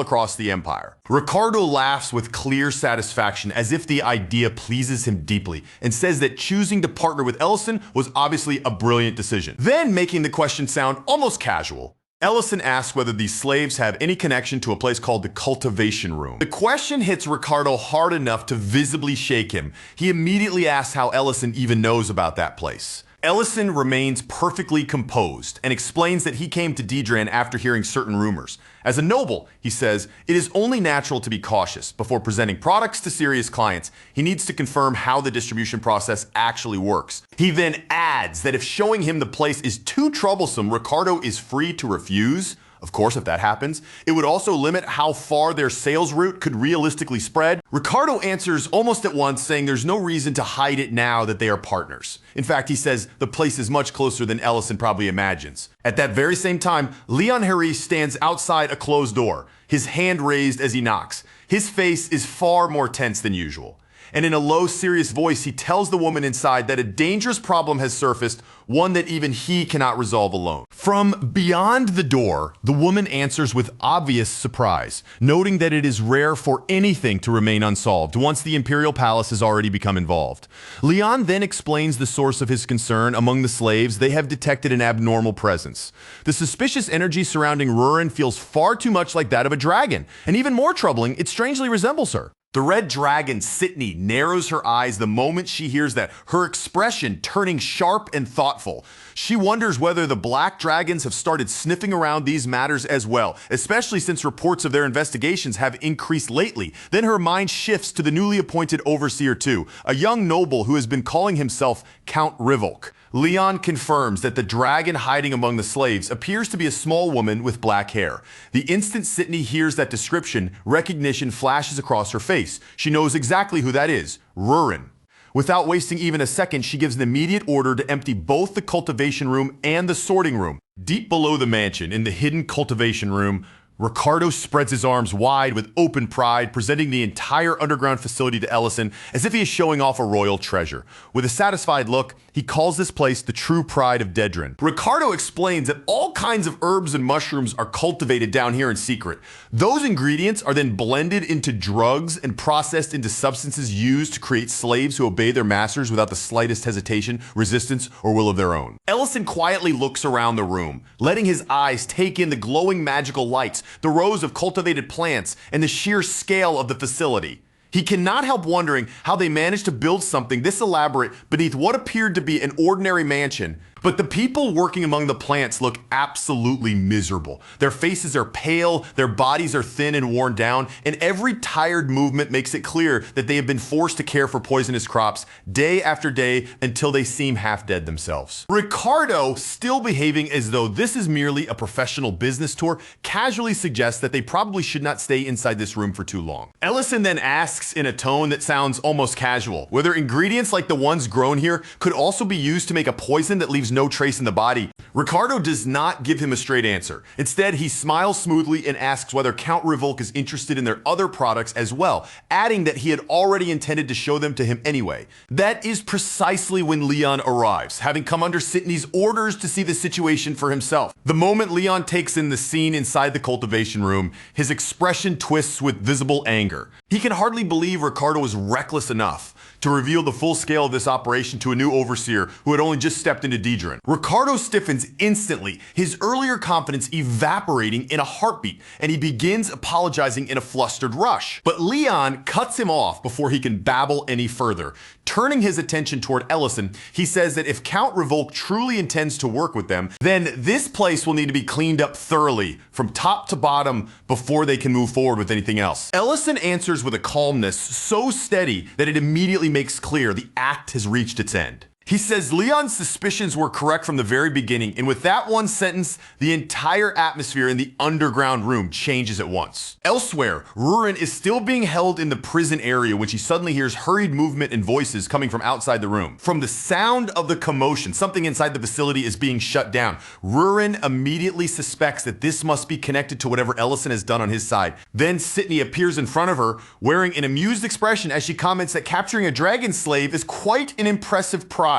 across the empire. Ricardo laughs with clear satisfaction as if the idea pleases him deeply and says that choosing to partner with Ellison was obviously a brilliant decision. Then, making the question sound almost casual, Ellison asks whether these slaves have any connection to a place called the Cultivation Room. The question hits Ricardo hard enough to visibly shake him. He immediately asks how Ellison even knows about that place. Ellison remains perfectly composed and explains that he came to Dedran after hearing certain rumors. As a noble, he says, it is only natural to be cautious before presenting products to serious clients. He needs to confirm how the distribution process actually works. He then adds that if showing him the place is too troublesome, Ricardo is free to refuse. Of course, if that happens, it would also limit how far their sales route could realistically spread. Ricardo answers almost at once, saying there's no reason to hide it now that they are partners. In fact, he says the place is much closer than Ellison probably imagines. At that very same time, Leon Harris stands outside a closed door, his hand raised as he knocks. His face is far more tense than usual. And in a low, serious voice, he tells the woman inside that a dangerous problem has surfaced, one that even he cannot resolve alone. From beyond the door, the woman answers with obvious surprise, noting that it is rare for anything to remain unsolved once the Imperial Palace has already become involved. Leon then explains the source of his concern. Among the slaves, they have detected an abnormal presence. The suspicious energy surrounding Rurin feels far too much like that of a dragon, and even more troubling, it strangely resembles her. The red dragon, Sydney, narrows her eyes the moment she hears that, her expression turning sharp and thoughtful. She wonders whether the black dragons have started sniffing around these matters as well, especially since reports of their investigations have increased lately. Then her mind shifts to the newly appointed Overseer 2, a young noble who has been calling himself Count Rivolk. Leon confirms that the dragon hiding among the slaves appears to be a small woman with black hair. The instant Sydney hears that description, recognition flashes across her face. She knows exactly who that is, Rurin. Without wasting even a second, she gives an immediate order to empty both the cultivation room and the sorting room. Deep below the mansion, in the hidden cultivation room, Ricardo spreads his arms wide with open pride, presenting the entire underground facility to Ellison as if he is showing off a royal treasure. With a satisfied look, he calls this place the true pride of Dedran. Ricardo explains that all kinds of herbs and mushrooms are cultivated down here in secret. Those ingredients are then blended into drugs and processed into substances used to create slaves who obey their masters without the slightest hesitation, resistance, or will of their own. Ellison quietly looks around the room, letting his eyes take in the glowing magical lights, the rows of cultivated plants, and the sheer scale of the facility. He cannot help wondering how they managed to build something this elaborate beneath what appeared to be an ordinary mansion. But the people working among the plants look absolutely miserable. Their faces are pale, their bodies are thin and worn down, and every tired movement makes it clear that they have been forced to care for poisonous crops day after day until they seem half dead themselves. Ricardo, still behaving as though this is merely a professional business tour, casually suggests that they probably should not stay inside this room for too long. Ellison then asks in a tone that sounds almost casual whether ingredients like the ones grown here could also be used to make a poison that leaves no trace in the body. Ricardo does not give him a straight answer. Instead, he smiles smoothly and asks whether Count Rivolk is interested in their other products as well, adding that he had already intended to show them to him anyway. That is precisely when Leon arrives, having come under Sydney's orders to see the situation for himself. The moment Leon takes in the scene inside the cultivation room, his expression twists with visible anger. He can hardly believe Ricardo was reckless enough to reveal the full scale of this operation to a new overseer who had only just stepped into Dedran. Ricardo stiffens instantly, his earlier confidence evaporating in a heartbeat, and he begins apologizing in a flustered rush. But Leon cuts him off before he can babble any further. Turning his attention toward Ellison, he says that if Count Rivolk truly intends to work with them, then this place will need to be cleaned up thoroughly from top to bottom before they can move forward with anything else. Ellison answers with a calmness so steady that it immediately makes clear the act has reached its end. He says Leon's suspicions were correct from the very beginning, and with that one sentence, the entire atmosphere in the underground room changes at once. Elsewhere, Rurin is still being held in the prison area when she suddenly hears hurried movement and voices coming from outside the room. From the sound of the commotion, something inside the facility is being shut down. Rurin immediately suspects that this must be connected to whatever Ellison has done on his side. Then Sydney appears in front of her, wearing an amused expression as she comments that capturing a dragon slave is quite an impressive prize.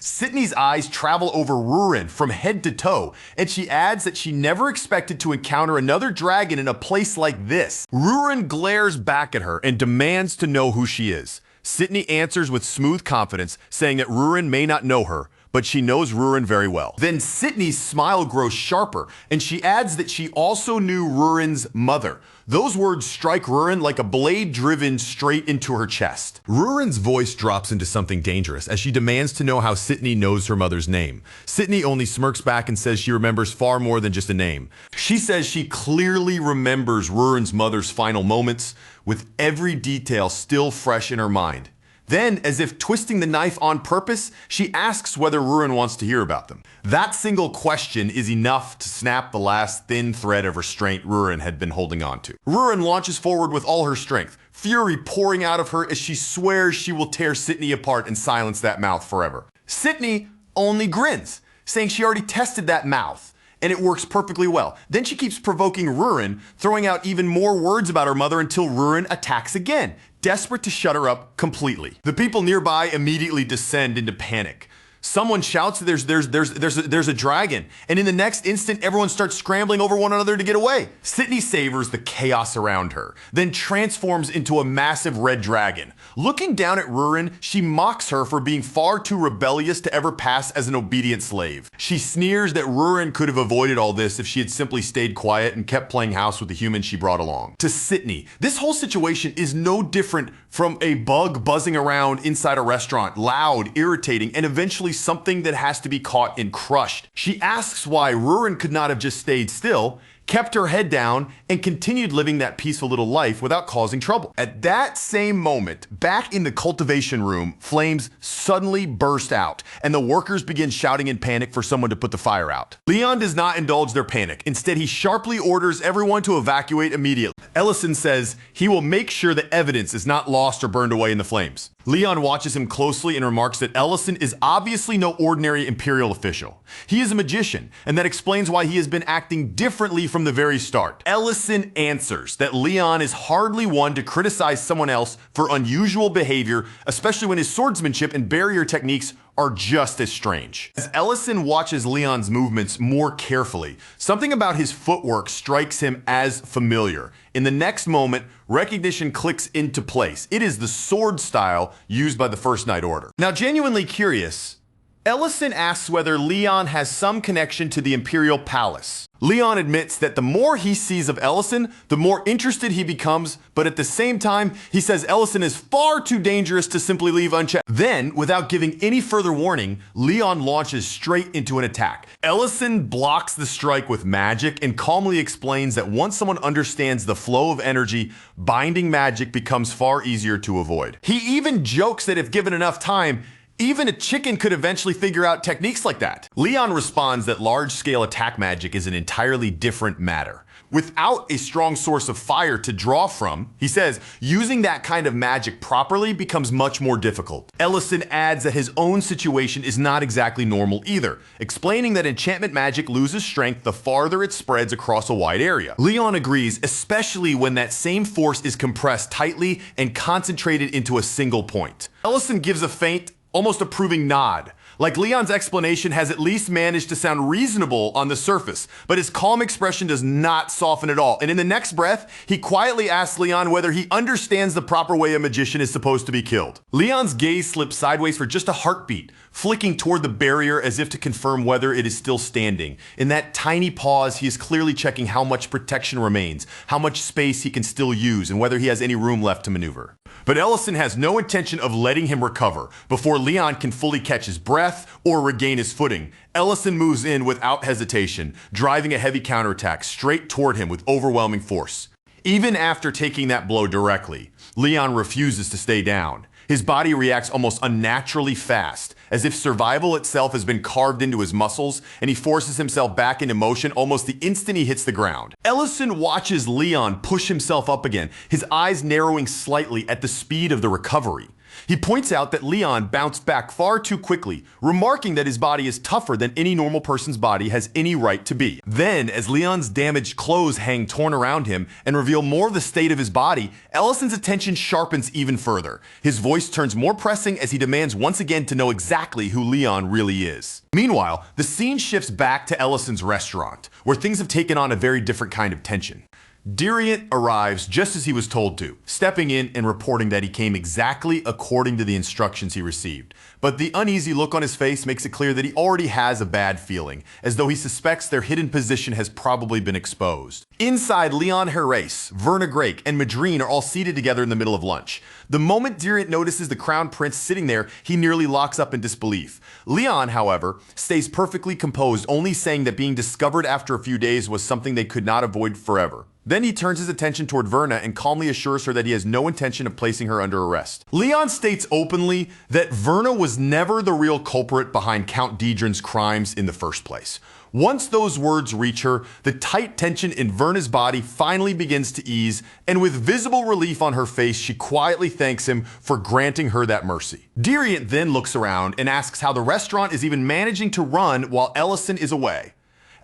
Sydney's eyes travel over Rurin from head to toe, and she adds that she never expected to encounter another dragon in a place like this. Rurin glares back at her and demands to know who she is. Sydney answers with smooth confidence, saying that Rurin may not know her, but she knows Rurin very well. Then Sydney's smile grows sharper, and she adds that she also knew Rurin's mother. Those words strike Rurin like a blade driven straight into her chest. Rurin's voice drops into something dangerous as she demands to know how Sydney knows her mother's name. Sydney only smirks back and says she remembers far more than just a name. She says she clearly remembers Rurin's mother's final moments, with every detail still fresh in her mind. Then, as if twisting the knife on purpose, she asks whether Rurin wants to hear about them. That single question is enough to snap the last thin thread of restraint Rurin had been holding on to. Rurin launches forward with all her strength, fury pouring out of her as she swears she will tear Sydney apart and silence that mouth forever. Sydney only grins, saying she already tested that mouth, and it works perfectly well. Then she keeps provoking Rurin, throwing out even more words about her mother until Rurin attacks again, desperate to shut her up completely. The people nearby immediately descend into panic. Someone shouts that there's a dragon, and in the next instant, everyone starts scrambling over one another to get away. Sydney savors the chaos around her, then transforms into a massive red dragon. Looking down at Rurin, she mocks her for being far too rebellious to ever pass as an obedient slave. She sneers that Rurin could have avoided all this if she had simply stayed quiet and kept playing house with the humans she brought along. To Sydney, this whole situation is no different from a bug buzzing around inside a restaurant, loud, irritating, and eventually something that has to be caught and crushed. She asks why Rurin could not have just stayed still, kept her head down, and continued living that peaceful little life without causing trouble. At that same moment, back in the cultivation room, flames suddenly burst out, and the workers begin shouting in panic for someone to put the fire out. Leon does not indulge their panic. Instead, he sharply orders everyone to evacuate immediately. Ellison says he will make sure that evidence is not lost or burned away in the flames. Leon watches him closely and remarks that Ellison is obviously no ordinary Imperial official. He is a magician, and that explains why he has been acting differently from the very start. Ellison answers that Leon is hardly one to criticize someone else for unusual behavior, especially when his swordsmanship and barrier techniques are just as strange. As Ellison watches Leon's movements more carefully, something about his footwork strikes him as familiar. In the next moment, recognition clicks into place. It is the sword style used by the First Knight Order. Now, genuinely curious, Ellison asks whether Leon has some connection to the Imperial Palace. Leon admits that the more he sees of Ellison, the more interested he becomes, but at the same time, he says Ellison is far too dangerous to simply leave unchecked. Then, without giving any further warning, Leon launches straight into an attack. Ellison blocks the strike with magic and calmly explains that once someone understands the flow of energy, binding magic becomes far easier to avoid. He even jokes that if given enough time, even a chicken could eventually figure out techniques like that. Leon responds that large-scale attack magic is an entirely different matter. Without a strong source of fire to draw from, he says, using that kind of magic properly becomes much more difficult. Ellison adds that his own situation is not exactly normal either, explaining that enchantment magic loses strength the farther it spreads across a wide area. Leon agrees, especially when that same force is compressed tightly and concentrated into a single point. Ellison gives a faint, almost approving nod, like Leon's explanation has at least managed to sound reasonable on the surface, but his calm expression does not soften at all. And in the next breath, he quietly asks Leon whether he understands the proper way a magician is supposed to be killed. Leon's gaze slips sideways for just a heartbeat, flicking toward the barrier as if to confirm whether it is still standing. In that tiny pause, he is clearly checking how much protection remains, how much space he can still use, and whether he has any room left to maneuver. But Ellison has no intention of letting him recover. Before Leon can fully catch his breath or regain his footing, Ellison moves in without hesitation, driving a heavy counterattack straight toward him with overwhelming force. Even after taking that blow directly, Leon refuses to stay down. His body reacts almost unnaturally fast, as if survival itself has been carved into his muscles, and he forces himself back into motion almost the instant he hits the ground. Ellison watches Leon push himself up again, his eyes narrowing slightly at the speed of the recovery. He points out that Leon bounced back far too quickly, remarking that his body is tougher than any normal person's body has any right to be. Then, as Leon's damaged clothes hang torn around him and reveal more of the state of his body, Ellison's attention sharpens even further. His voice turns more pressing as he demands once again to know exactly who Leon really is. Meanwhile, the scene shifts back to Ellison's restaurant, where things have taken on a very different kind of tension. Diriant arrives just as he was told to, stepping in and reporting that he came exactly according to the instructions he received. But the uneasy look on his face makes it clear that he already has a bad feeling, as though he suspects their hidden position has probably been exposed. Inside, Leon Herreys, Verna Grake, and Madrine are all seated together in the middle of lunch. The moment Diriant notices the crown prince sitting there, he nearly locks up in disbelief. Leon, however, stays perfectly composed, only saying that being discovered after a few days was something they could not avoid forever. Then he turns his attention toward Verna and calmly assures her that he has no intention of placing her under arrest. Leon states openly that Verna was never the real culprit behind Count Dedrin's crimes in the first place. Once those words reach her, the tight tension in Verna's body finally begins to ease, and with visible relief on her face, she quietly thanks him for granting her that mercy. Diriant then looks around and asks how the restaurant is even managing to run while Ellison is away,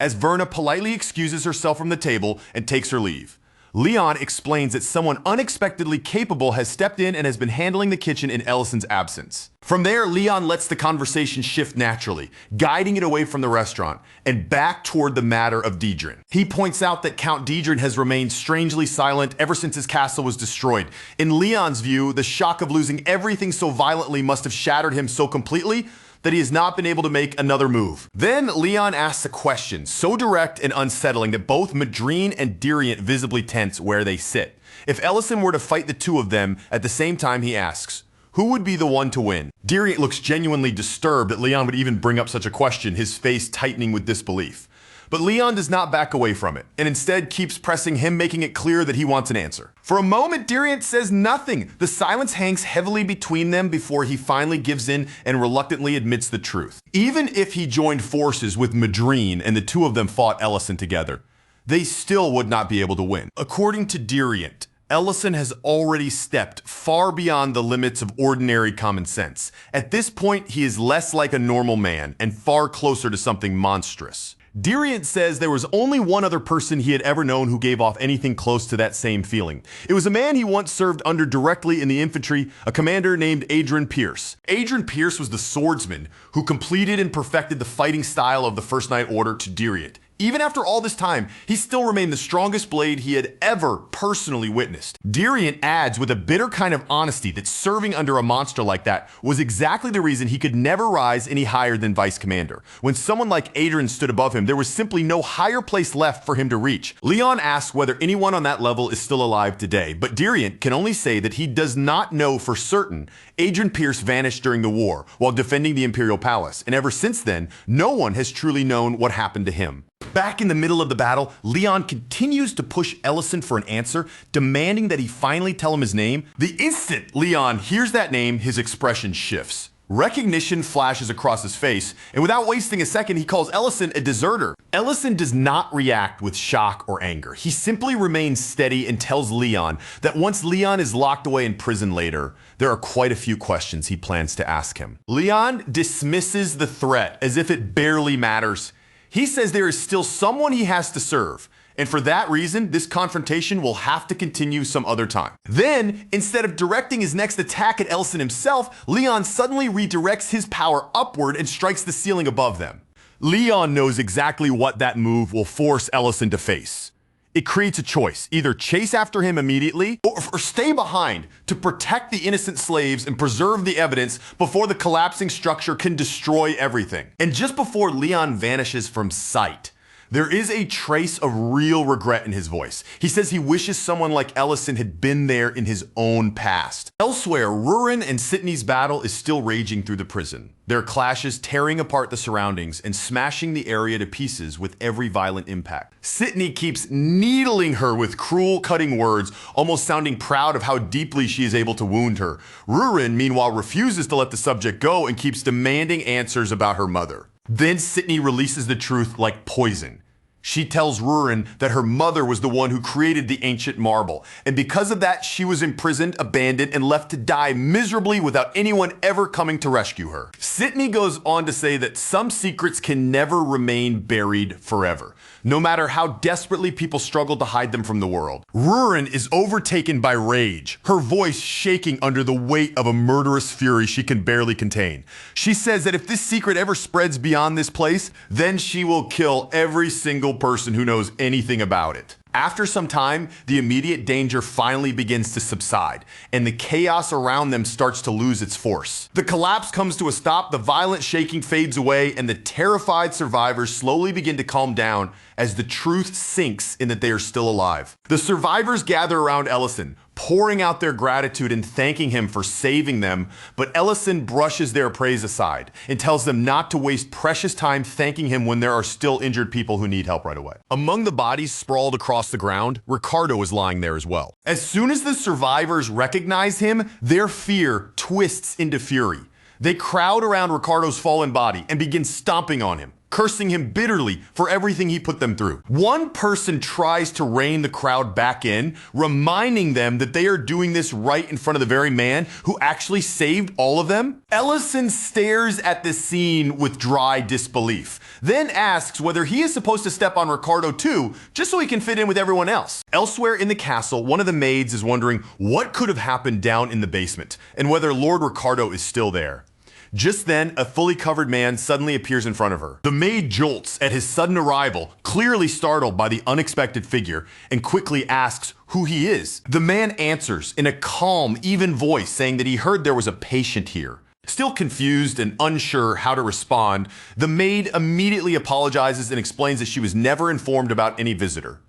as Verna politely excuses herself from the table and takes her leave. Leon explains that someone unexpectedly capable has stepped in and has been handling the kitchen in Ellison's absence. From there, Leon lets the conversation shift naturally, guiding it away from the restaurant and back toward the matter of Dedrin. He points out that Count Dedrin has remained strangely silent ever since his castle was destroyed. In Leon's view, the shock of losing everything so violently must have shattered him so completely that he has not been able to make another move. Then Leon asks a question so direct and unsettling that both Madrine and Diriant visibly tense where they sit. If Ellison were to fight the two of them at the same time, he asks, who would be the one to win? Diriant looks genuinely disturbed that Leon would even bring up such a question, his face tightening with disbelief. But Leon does not back away from it, and instead keeps pressing him, making it clear that he wants an answer. For a moment, Diriant says nothing. The silence hangs heavily between them before he finally gives in and reluctantly admits the truth. Even if he joined forces with Madrine and the two of them fought Ellison together, they still would not be able to win. According to Diriant, Ellison has already stepped far beyond the limits of ordinary common sense. At this point, he is less like a normal man and far closer to something monstrous. Diriant says there was only one other person he had ever known who gave off anything close to that same feeling. It was a man he once served under directly in the infantry, a commander named Adrian Pierce. Adrian Pierce was the swordsman who completed and perfected the fighting style of the First Knight Order to Diriant. Even after all this time, he still remained the strongest blade he had ever personally witnessed. Diriant adds with a bitter kind of honesty that serving under a monster like that was exactly the reason he could never rise any higher than vice commander. When someone like Adrian stood above him, there was simply no higher place left for him to reach. Leon asks whether anyone on that level is still alive today, but Diriant can only say that he does not know for certain. Adrian Pierce vanished during the war while defending the Imperial Palace, and ever since then, no one has truly known what happened to him. Back in the middle of the battle, Leon continues to push Ellison for an answer, demanding that he finally tell him his name. The instant Leon hears that name, his expression shifts. Recognition flashes across his face, and without wasting a second, he calls Ellison a deserter. Ellison does not react with shock or anger. He simply remains steady and tells Leon that once Leon is locked away in prison later, there are quite a few questions he plans to ask him. Leon dismisses the threat as if it barely matters. He says there is still someone he has to serve, and for that reason, this confrontation will have to continue some other time. Then, instead of directing his next attack at Ellison himself, Leon suddenly redirects his power upward and strikes the ceiling above them. Leon knows exactly what that move will force Ellison to face. It creates a choice, either chase after him immediately or stay behind to protect the innocent slaves and preserve the evidence before the collapsing structure can destroy everything. And just before Leon vanishes from sight, There is a trace of real regret in his voice. He says he wishes someone like Ellison had been there in his own past. Elsewhere, Rurin and Sydney's battle is still raging through the prison. Their clashes tearing apart the surroundings and smashing the area to pieces with every violent impact. Sydney keeps needling her with cruel, cutting words, almost sounding proud of how deeply she is able to wound her. Rurin, meanwhile, refuses to let the subject go and keeps demanding answers about her mother. Then Sydney releases the truth like poison. She tells Rurin that her mother was the one who created the ancient marble, and because of that, she was imprisoned, abandoned, and left to die miserably without anyone ever coming to rescue her. Sydney goes on to say that some secrets can never remain buried forever, no matter how desperately people struggle to hide them from the world. Rurin is overtaken by rage, her voice shaking under the weight of a murderous fury she can barely contain. She says that if this secret ever spreads beyond this place, then she will kill every single person who knows anything about it. After some time, the immediate danger finally begins to subside, and the chaos around them starts to lose its force. The collapse comes to a stop, the violent shaking fades away, and the terrified survivors slowly begin to calm down as the truth sinks in that they are still alive. The survivors gather around Ellison, pouring out their gratitude and thanking him for saving them, but Ellison brushes their praise aside and tells them not to waste precious time thanking him when there are still injured people who need help right away. Among the bodies sprawled across the ground, Ricardo is lying there as well. As soon as the survivors recognize him, their fear twists into fury. They crowd around Ricardo's fallen body and begin stomping on him, cursing him bitterly for everything he put them through. One person tries to rein the crowd back in, reminding them that they are doing this right in front of the very man who actually saved all of them. Ellison stares at the scene with dry disbelief, then asks whether he is supposed to step on Ricardo too, just so he can fit in with everyone else. Elsewhere in the castle, one of the maids is wondering what could have happened down in the basement, and whether Lord Ricardo is still there. Just then, a fully covered man suddenly appears in front of her. The maid jolts at his sudden arrival, clearly startled by the unexpected figure, and quickly asks who he is. The man answers in a calm, even voice, saying that he heard there was a patient here. Still confused and unsure how to respond, the maid immediately apologizes and explains that she was never informed about any visitor.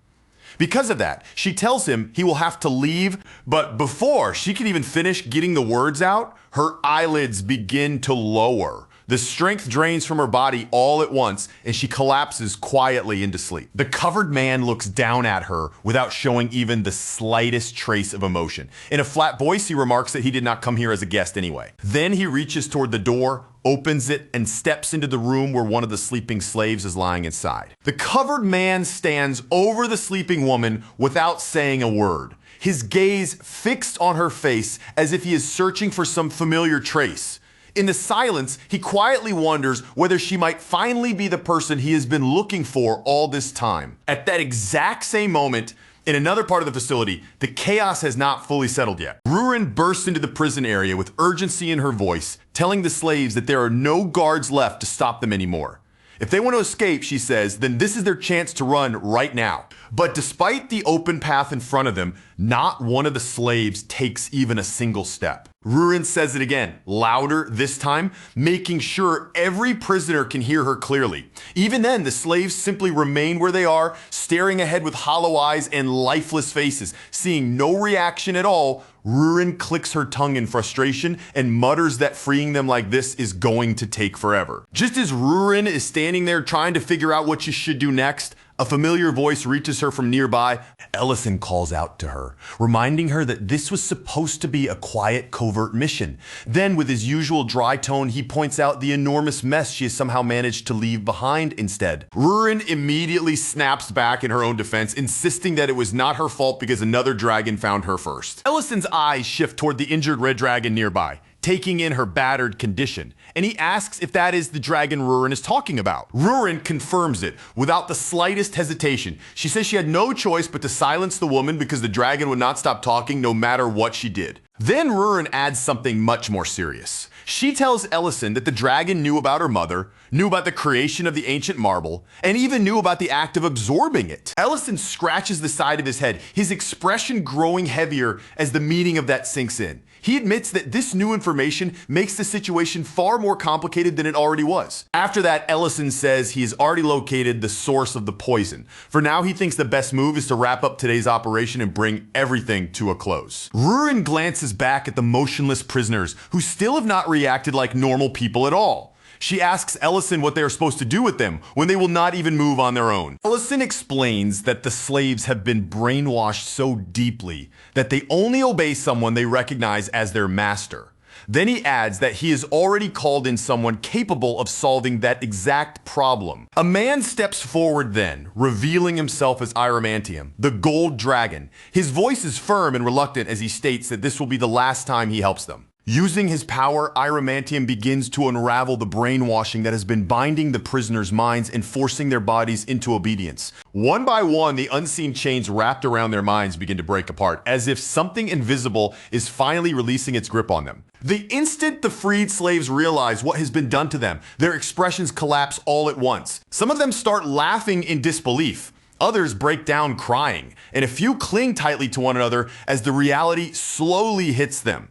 Because of that, she tells him he will have to leave, but before she can even finish getting the words out, her eyelids begin to lower. The strength drains from her body all at once, and she collapses quietly into sleep. The covered man looks down at her without showing even the slightest trace of emotion. In a flat voice, he remarks that he did not come here as a guest anyway. Then he reaches toward the door, opens it, and steps into the room where one of the sleeping slaves is lying inside. The covered man stands over the sleeping woman without saying a word, his gaze fixed on her face as if he is searching for some familiar trace. In the silence, he quietly wonders whether she might finally be the person he has been looking for all this time. At that exact same moment, in another part of the facility, the chaos has not fully settled yet. Rurin bursts into the prison area with urgency in her voice, telling the slaves that there are no guards left to stop them anymore. If they want to escape, she says, then this is their chance to run right now. But despite the open path in front of them, not one of the slaves takes even a single step. Rurin says it again, louder this time, making sure every prisoner can hear her clearly. Even then, the slaves simply remain where they are, staring ahead with hollow eyes and lifeless faces. Seeing no reaction at all, Rurin clicks her tongue in frustration and mutters that freeing them like this is going to take forever. Just as Rurin is standing there trying to figure out what she should do next, a familiar voice reaches her from nearby. Ellison calls out to her, reminding her that this was supposed to be a quiet, covert mission. Then, with his usual dry tone, he points out the enormous mess she has somehow managed to leave behind instead. Rurin immediately snaps back in her own defense, insisting that it was not her fault because another dragon found her first. Ellison's eyes shift toward the injured red dragon nearby, taking in her battered condition, and he asks if that is the dragon Rurin is talking about. Rurin confirms it without the slightest hesitation. She says she had no choice but to silence the woman because the dragon would not stop talking no matter what she did. Then Rurin adds something much more serious. She tells Ellison that the dragon knew about her mother, knew about the creation of the ancient marble, and even knew about the act of absorbing it. Ellison scratches the side of his head, his expression growing heavier as the meaning of that sinks in. He admits that this new information makes the situation far more complicated than it already was. After that, Ellison says he has already located the source of the poison. For now, he thinks the best move is to wrap up today's operation and bring everything to a close. Rurin glances back at the motionless prisoners, who still have not reacted like normal people at all. She asks Ellison what they are supposed to do with them when they will not even move on their own. Ellison explains that the slaves have been brainwashed so deeply that they only obey someone they recognize as their master. Then he adds that he has already called in someone capable of solving that exact problem. A man steps forward then, revealing himself as Iramantium, the gold dragon. His voice is firm and reluctant as he states that this will be the last time he helps them. Using his power, Iramantium begins to unravel the brainwashing that has been binding the prisoners' minds and forcing their bodies into obedience. One by one, the unseen chains wrapped around their minds begin to break apart, as if something invisible is finally releasing its grip on them. The instant the freed slaves realize what has been done to them, their expressions collapse all at once. Some of them start laughing in disbelief. Others break down crying, and a few cling tightly to one another as the reality slowly hits them.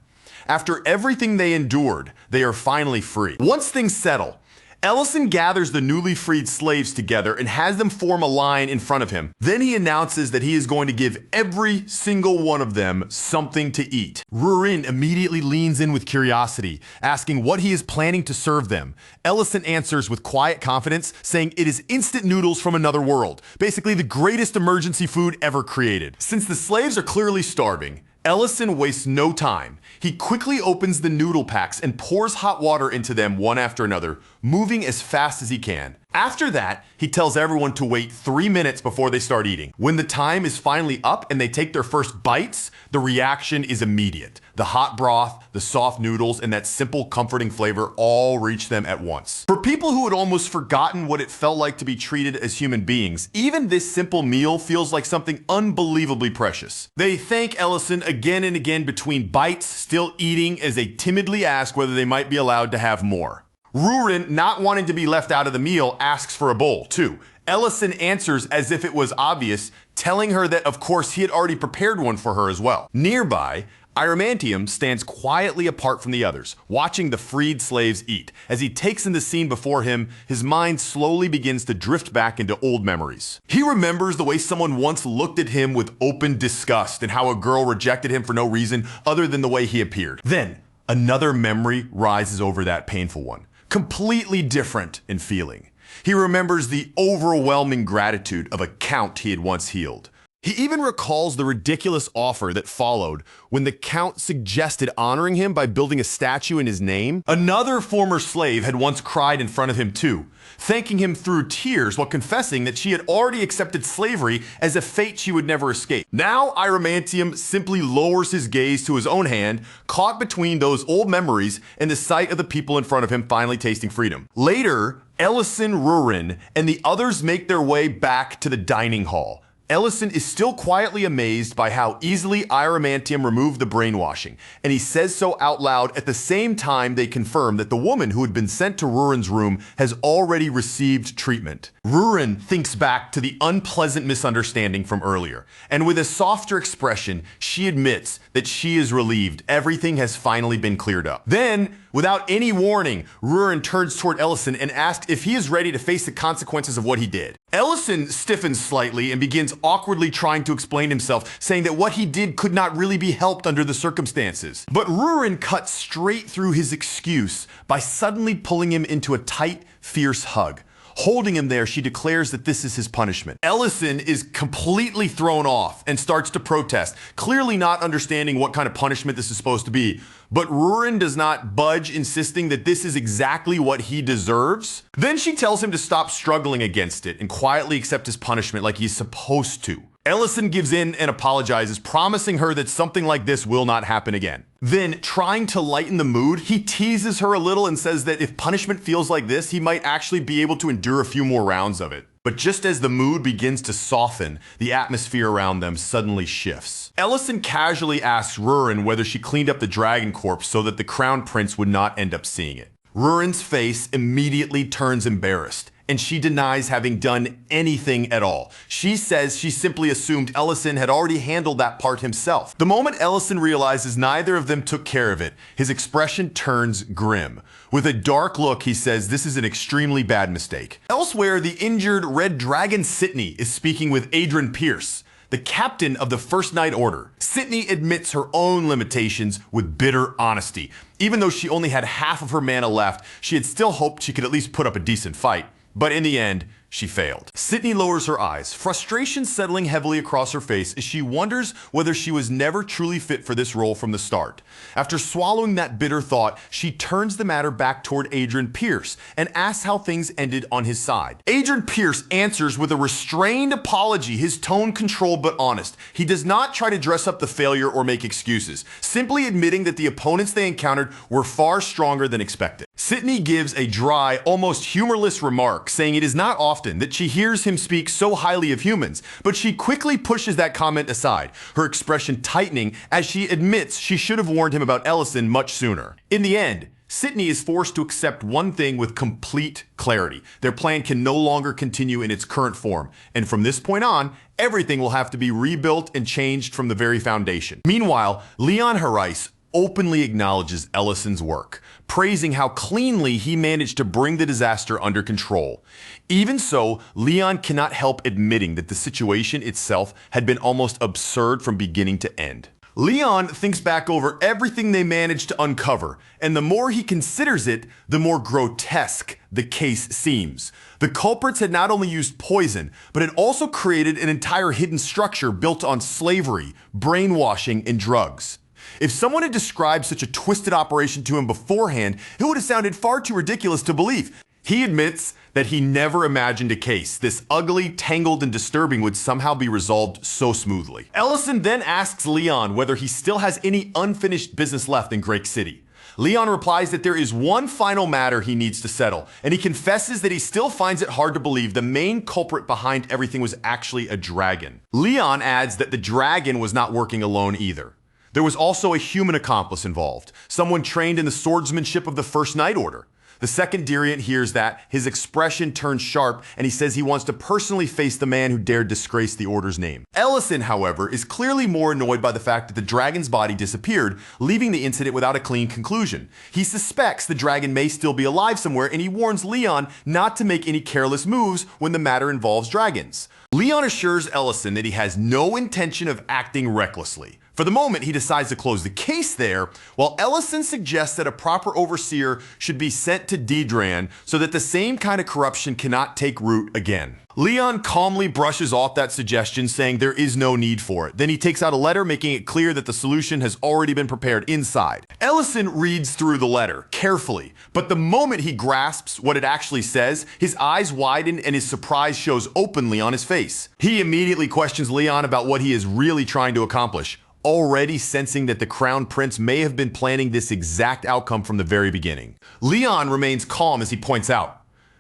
After everything they endured, they are finally free. Once things settle, Ellison gathers the newly freed slaves together and has them form a line in front of him. Then he announces that he is going to give every single one of them something to eat. Rurin immediately leans in with curiosity, asking what he is planning to serve them. Ellison answers with quiet confidence, saying it is instant noodles from another world, basically the greatest emergency food ever created. Since the slaves are clearly starving, Ellison wastes no time. He quickly opens the noodle packs and pours hot water into them one after another, moving as fast as he can. After that, he tells everyone to wait 3 minutes before they start eating. When the time is finally up and they take their first bites, the reaction is immediate. The hot broth, the soft noodles, and that simple, comforting flavor all reach them at once. For people who had almost forgotten what it felt like to be treated as human beings, even this simple meal feels like something unbelievably precious. They thank Ellison again and again between bites, still eating as they timidly ask whether they might be allowed to have more. Rurin, not wanting to be left out of the meal, asks for a bowl, too. Ellison answers as if it was obvious, telling her that of course he had already prepared one for her as well. Nearby, Iramantium stands quietly apart from the others, watching the freed slaves eat. As he takes in the scene before him, his mind slowly begins to drift back into old memories. He remembers the way someone once looked at him with open disgust and how a girl rejected him for no reason other than the way he appeared. Then, another memory rises over that painful one, completely different in feeling. He remembers the overwhelming gratitude of a count he had once healed. He even recalls the ridiculous offer that followed when the Count suggested honoring him by building a statue in his name. Another former slave had once cried in front of him too, thanking him through tears while confessing that she had already accepted slavery as a fate she would never escape. Now Iramantium simply lowers his gaze to his own hand, caught between those old memories and the sight of the people in front of him finally tasting freedom. Later, Ellison, Rurin, and the others make their way back to the dining hall. Ellison is still quietly amazed by how easily Iramantium removed the brainwashing, and he says so out loud at the same time they confirm that the woman who had been sent to Rurin's room has already received treatment. Rurin thinks back to the unpleasant misunderstanding from earlier, and with a softer expression, she admits that she is relieved everything has finally been cleared up. Then, without any warning, Rurin turns toward Ellison and asks if he is ready to face the consequences of what he did. Ellison stiffens slightly and begins awkwardly trying to explain himself, saying that what he did could not really be helped under the circumstances. But Rurin cuts straight through his excuse by suddenly pulling him into a tight, fierce hug. Holding him there, she declares that this is his punishment. Ellison is completely thrown off and starts to protest, clearly not understanding what kind of punishment this is supposed to be. But Rurin does not budge, insisting that this is exactly what he deserves. Then she tells him to stop struggling against it and quietly accept his punishment like he's supposed to. Ellison gives in and apologizes, promising her that something like this will not happen again. Then, trying to lighten the mood, he teases her a little and says that if punishment feels like this, he might actually be able to endure a few more rounds of it. But just as the mood begins to soften, the atmosphere around them suddenly shifts. Ellison casually asks Rurin whether she cleaned up the dragon corpse so that the crown prince would not end up seeing it. Rurin's face immediately turns embarrassed, and she denies having done anything at all. She says she simply assumed Ellison had already handled that part himself. The moment Ellison realizes neither of them took care of it, his expression turns grim. With a dark look, he says this is an extremely bad mistake. Elsewhere, the injured Red Dragon Sydney is speaking with Adrian Pierce, the captain of the First Night Order. Sydney admits her own limitations with bitter honesty. Even though she only had half of her mana left, she had still hoped she could at least put up a decent fight. But in the end, she failed. Sydney lowers her eyes, frustration settling heavily across her face as she wonders whether she was never truly fit for this role from the start. After swallowing that bitter thought, she turns the matter back toward Adrian Pierce and asks how things ended on his side. Adrian Pierce answers with a restrained apology, his tone controlled but honest. He does not try to dress up the failure or make excuses, simply admitting that the opponents they encountered were far stronger than expected. Sydney gives a dry, almost humorless remark, saying it is not often that she hears him speak so highly of humans, but she quickly pushes that comment aside, her expression tightening as she admits she should have warned him about Ellison much sooner. In the end, Sydney is forced to accept one thing with complete clarity. Their plan can no longer continue in its current form, and from this point on, everything will have to be rebuilt and changed from the very foundation. Meanwhile, Leon Harais openly acknowledges Ellison's work, praising how cleanly he managed to bring the disaster under control. Even so, Leon cannot help admitting that the situation itself had been almost absurd from beginning to end. Leon thinks back over everything they managed to uncover, and the more he considers it, the more grotesque the case seems. The culprits had not only used poison, but had also created an entire hidden structure built on slavery, brainwashing, and drugs. If someone had described such a twisted operation to him beforehand, it would have sounded far too ridiculous to believe. He admits that he never imagined a case this ugly, tangled, and disturbing would somehow be resolved so smoothly. Ellison then asks Leon whether he still has any unfinished business left in Great City. Leon replies that there is one final matter he needs to settle, and he confesses that he still finds it hard to believe the main culprit behind everything was actually a dragon. Leon adds that the dragon was not working alone either. There was also a human accomplice involved, someone trained in the swordsmanship of the First Night Order. The second Deviant hears that, his expression turns sharp, and he says he wants to personally face the man who dared disgrace the Order's name. Ellison, however, is clearly more annoyed by the fact that the dragon's body disappeared, leaving the incident without a clean conclusion. He suspects the dragon may still be alive somewhere, and he warns Leon not to make any careless moves when the matter involves dragons. Leon assures Ellison that he has no intention of acting recklessly. For the moment, he decides to close the case there, while Ellison suggests that a proper overseer should be sent to Dedran so that the same kind of corruption cannot take root again. Leon calmly brushes off that suggestion, saying there is no need for it. Then he takes out a letter, making it clear that the solution has already been prepared inside. Ellison reads through the letter carefully, but the moment he grasps what it actually says, his eyes widen and his surprise shows openly on his face. He immediately questions Leon about what he is really trying to accomplish, already sensing that the Crown Prince may have been planning this exact outcome from the very beginning. Leon remains calm as he points out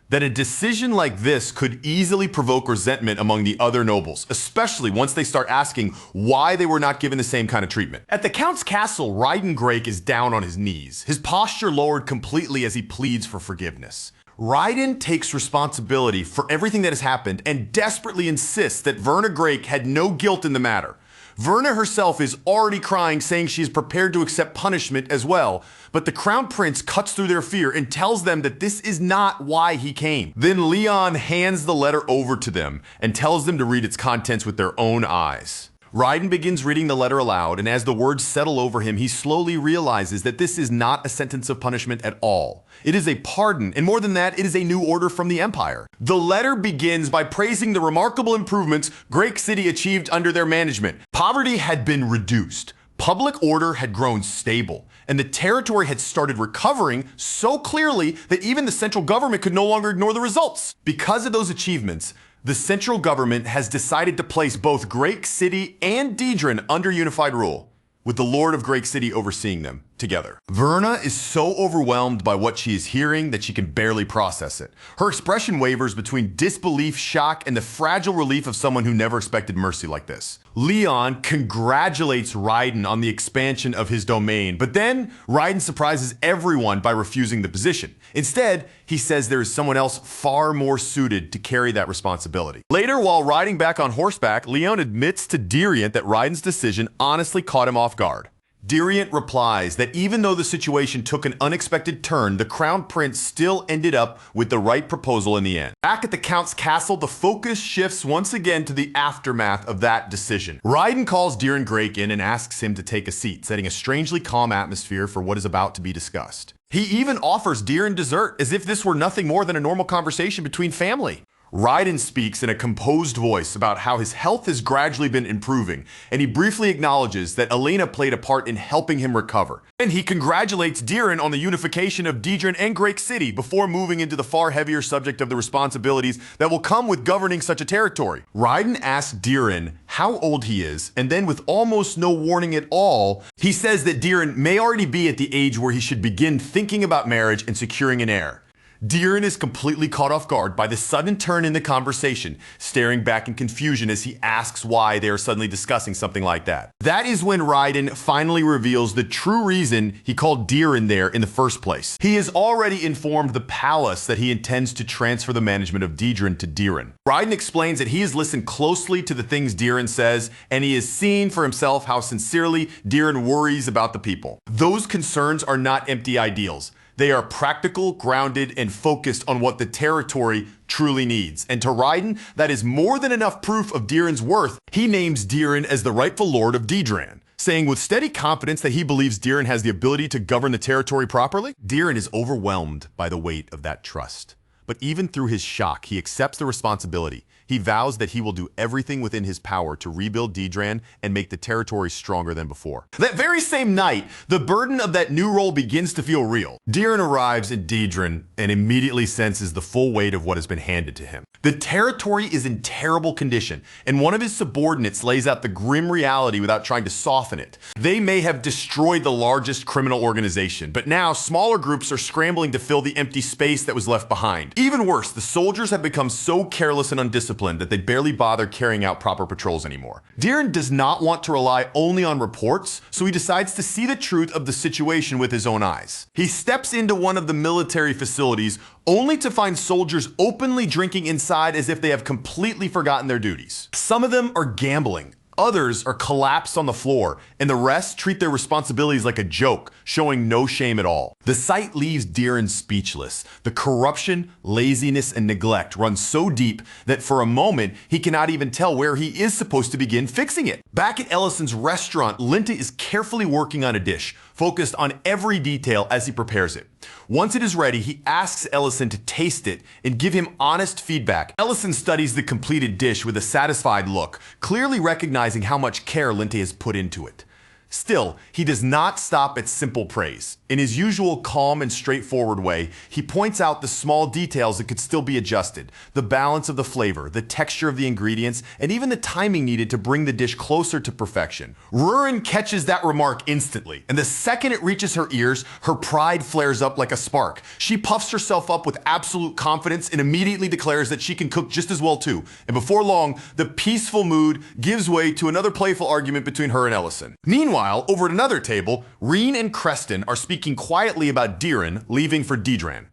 that a decision like this could easily provoke resentment among the other nobles, especially once they start asking why they were not given the same kind of treatment. At the Count's castle, Ryden Grake is down on his knees, his posture lowered completely as he pleads for forgiveness. Ryden takes responsibility for everything that has happened and desperately insists that Verna Grake had no guilt in the matter. Verna herself is already crying, saying she is prepared to accept punishment as well, but the Crown Prince cuts through their fear and tells them that this is not why he came. Then Leon hands the letter over to them and tells them to read its contents with their own eyes. Ryden begins reading the letter aloud, and as the words settle over him, he slowly realizes that this is not a sentence of punishment at all. It is a pardon, and more than that, it is a new order from the Empire. The letter begins by praising the remarkable improvements Great City achieved under their management. Poverty had been reduced, public order had grown stable, and the territory had started recovering so clearly that even the central government could no longer ignore the results. Because of those achievements, the central government has decided to place both Great City and Dedran under unified rule, with the Lord of Great City overseeing them. together. Verna is so overwhelmed by what she is hearing that she can barely process it. Her expression wavers between disbelief, shock, and the fragile relief of someone who never expected mercy like this. Leon congratulates Raiden on the expansion of his domain, but then Raiden surprises everyone by refusing the position. Instead, he says there is someone else far more suited to carry that responsibility. Later, while riding back on horseback, Leon admits to Diriant that Raiden's decision honestly caught him off guard. Diriant replies that even though the situation took an unexpected turn, the Crown Prince still ended up with the right proposal in the end. Back at the Count's castle, the focus shifts once again to the aftermath of that decision. Raiden calls Diriant Grake in and asks him to take a seat, setting a strangely calm atmosphere for what is about to be discussed. He even offers Diriant dessert as if this were nothing more than a normal conversation between family. Raiden speaks in a composed voice about how his health has gradually been improving, and he briefly acknowledges that Elena played a part in helping him recover. And he congratulates Diriant on the unification of Dedran and Grake City before moving into the far heavier subject of the responsibilities that will come with governing such a territory. Raiden asks Diriant how old he is, and then with almost no warning at all, he says that Diriant may already be at the age where he should begin thinking about marriage and securing an heir. Diriant is completely caught off guard by the sudden turn in the conversation, staring back in confusion as he asks why they are suddenly discussing something like that. That is when Raiden finally reveals the true reason he called Diriant there in the first place. He has already informed the palace that he intends to transfer the management of Dedran to Diriant. Raiden explains that he has listened closely to the things Diriant says, and he has seen for himself how sincerely Diriant worries about the people. Those concerns are not empty ideals. They are practical, grounded, and focused on what the territory truly needs. And to Raiden, that is more than enough proof of Diriant's worth. He names Diriant as the rightful lord of Dedran, saying with steady confidence that he believes Diriant has the ability to govern the territory properly. Diriant is overwhelmed by the weight of that trust. But even through his shock, he accepts the responsibility. He vows that he will do everything within his power to rebuild Dedran and make the territory stronger than before. That very same night, the burden of that new role begins to feel real. Diriant arrives in Dedran and immediately senses the full weight of what has been handed to him. The territory is in terrible condition, and one of his subordinates lays out the grim reality without trying to soften it. They may have destroyed the largest criminal organization, but now smaller groups are scrambling to fill the empty space that was left behind. Even worse, the soldiers have become so careless and undisciplined that they barely bother carrying out proper patrols anymore. Diriant does not want to rely only on reports, so he decides to see the truth of the situation with his own eyes. He steps into one of the military facilities only to find soldiers openly drinking inside as if they have completely forgotten their duties. Some of them are gambling. Others are collapsed on the floor, and the rest treat their responsibilities like a joke, showing no shame at all. The sight leaves Diriant speechless. The corruption, laziness, and neglect run so deep that for a moment, he cannot even tell where he is supposed to begin fixing it. Back at Ellison's restaurant, Linta is carefully working on a dish, focused on every detail as he prepares it. Once it is ready, he asks Ellison to taste it and give him honest feedback. Ellison studies the completed dish with a satisfied look, clearly recognizing how much care Linta has put into it. Still, he does not stop at simple praise. In his usual calm and straightforward way, he points out the small details that could still be adjusted, the balance of the flavor, the texture of the ingredients, and even the timing needed to bring the dish closer to perfection. Rurin catches that remark instantly, and the second it reaches her ears, her pride flares up like a spark. She puffs herself up with absolute confidence and immediately declares that she can cook just as well too. And before long, the peaceful mood gives way to another playful argument between her and Ellison. Meanwhile, over at another table, Reen and Creston are speaking quietly about Diriant leaving for Dedran.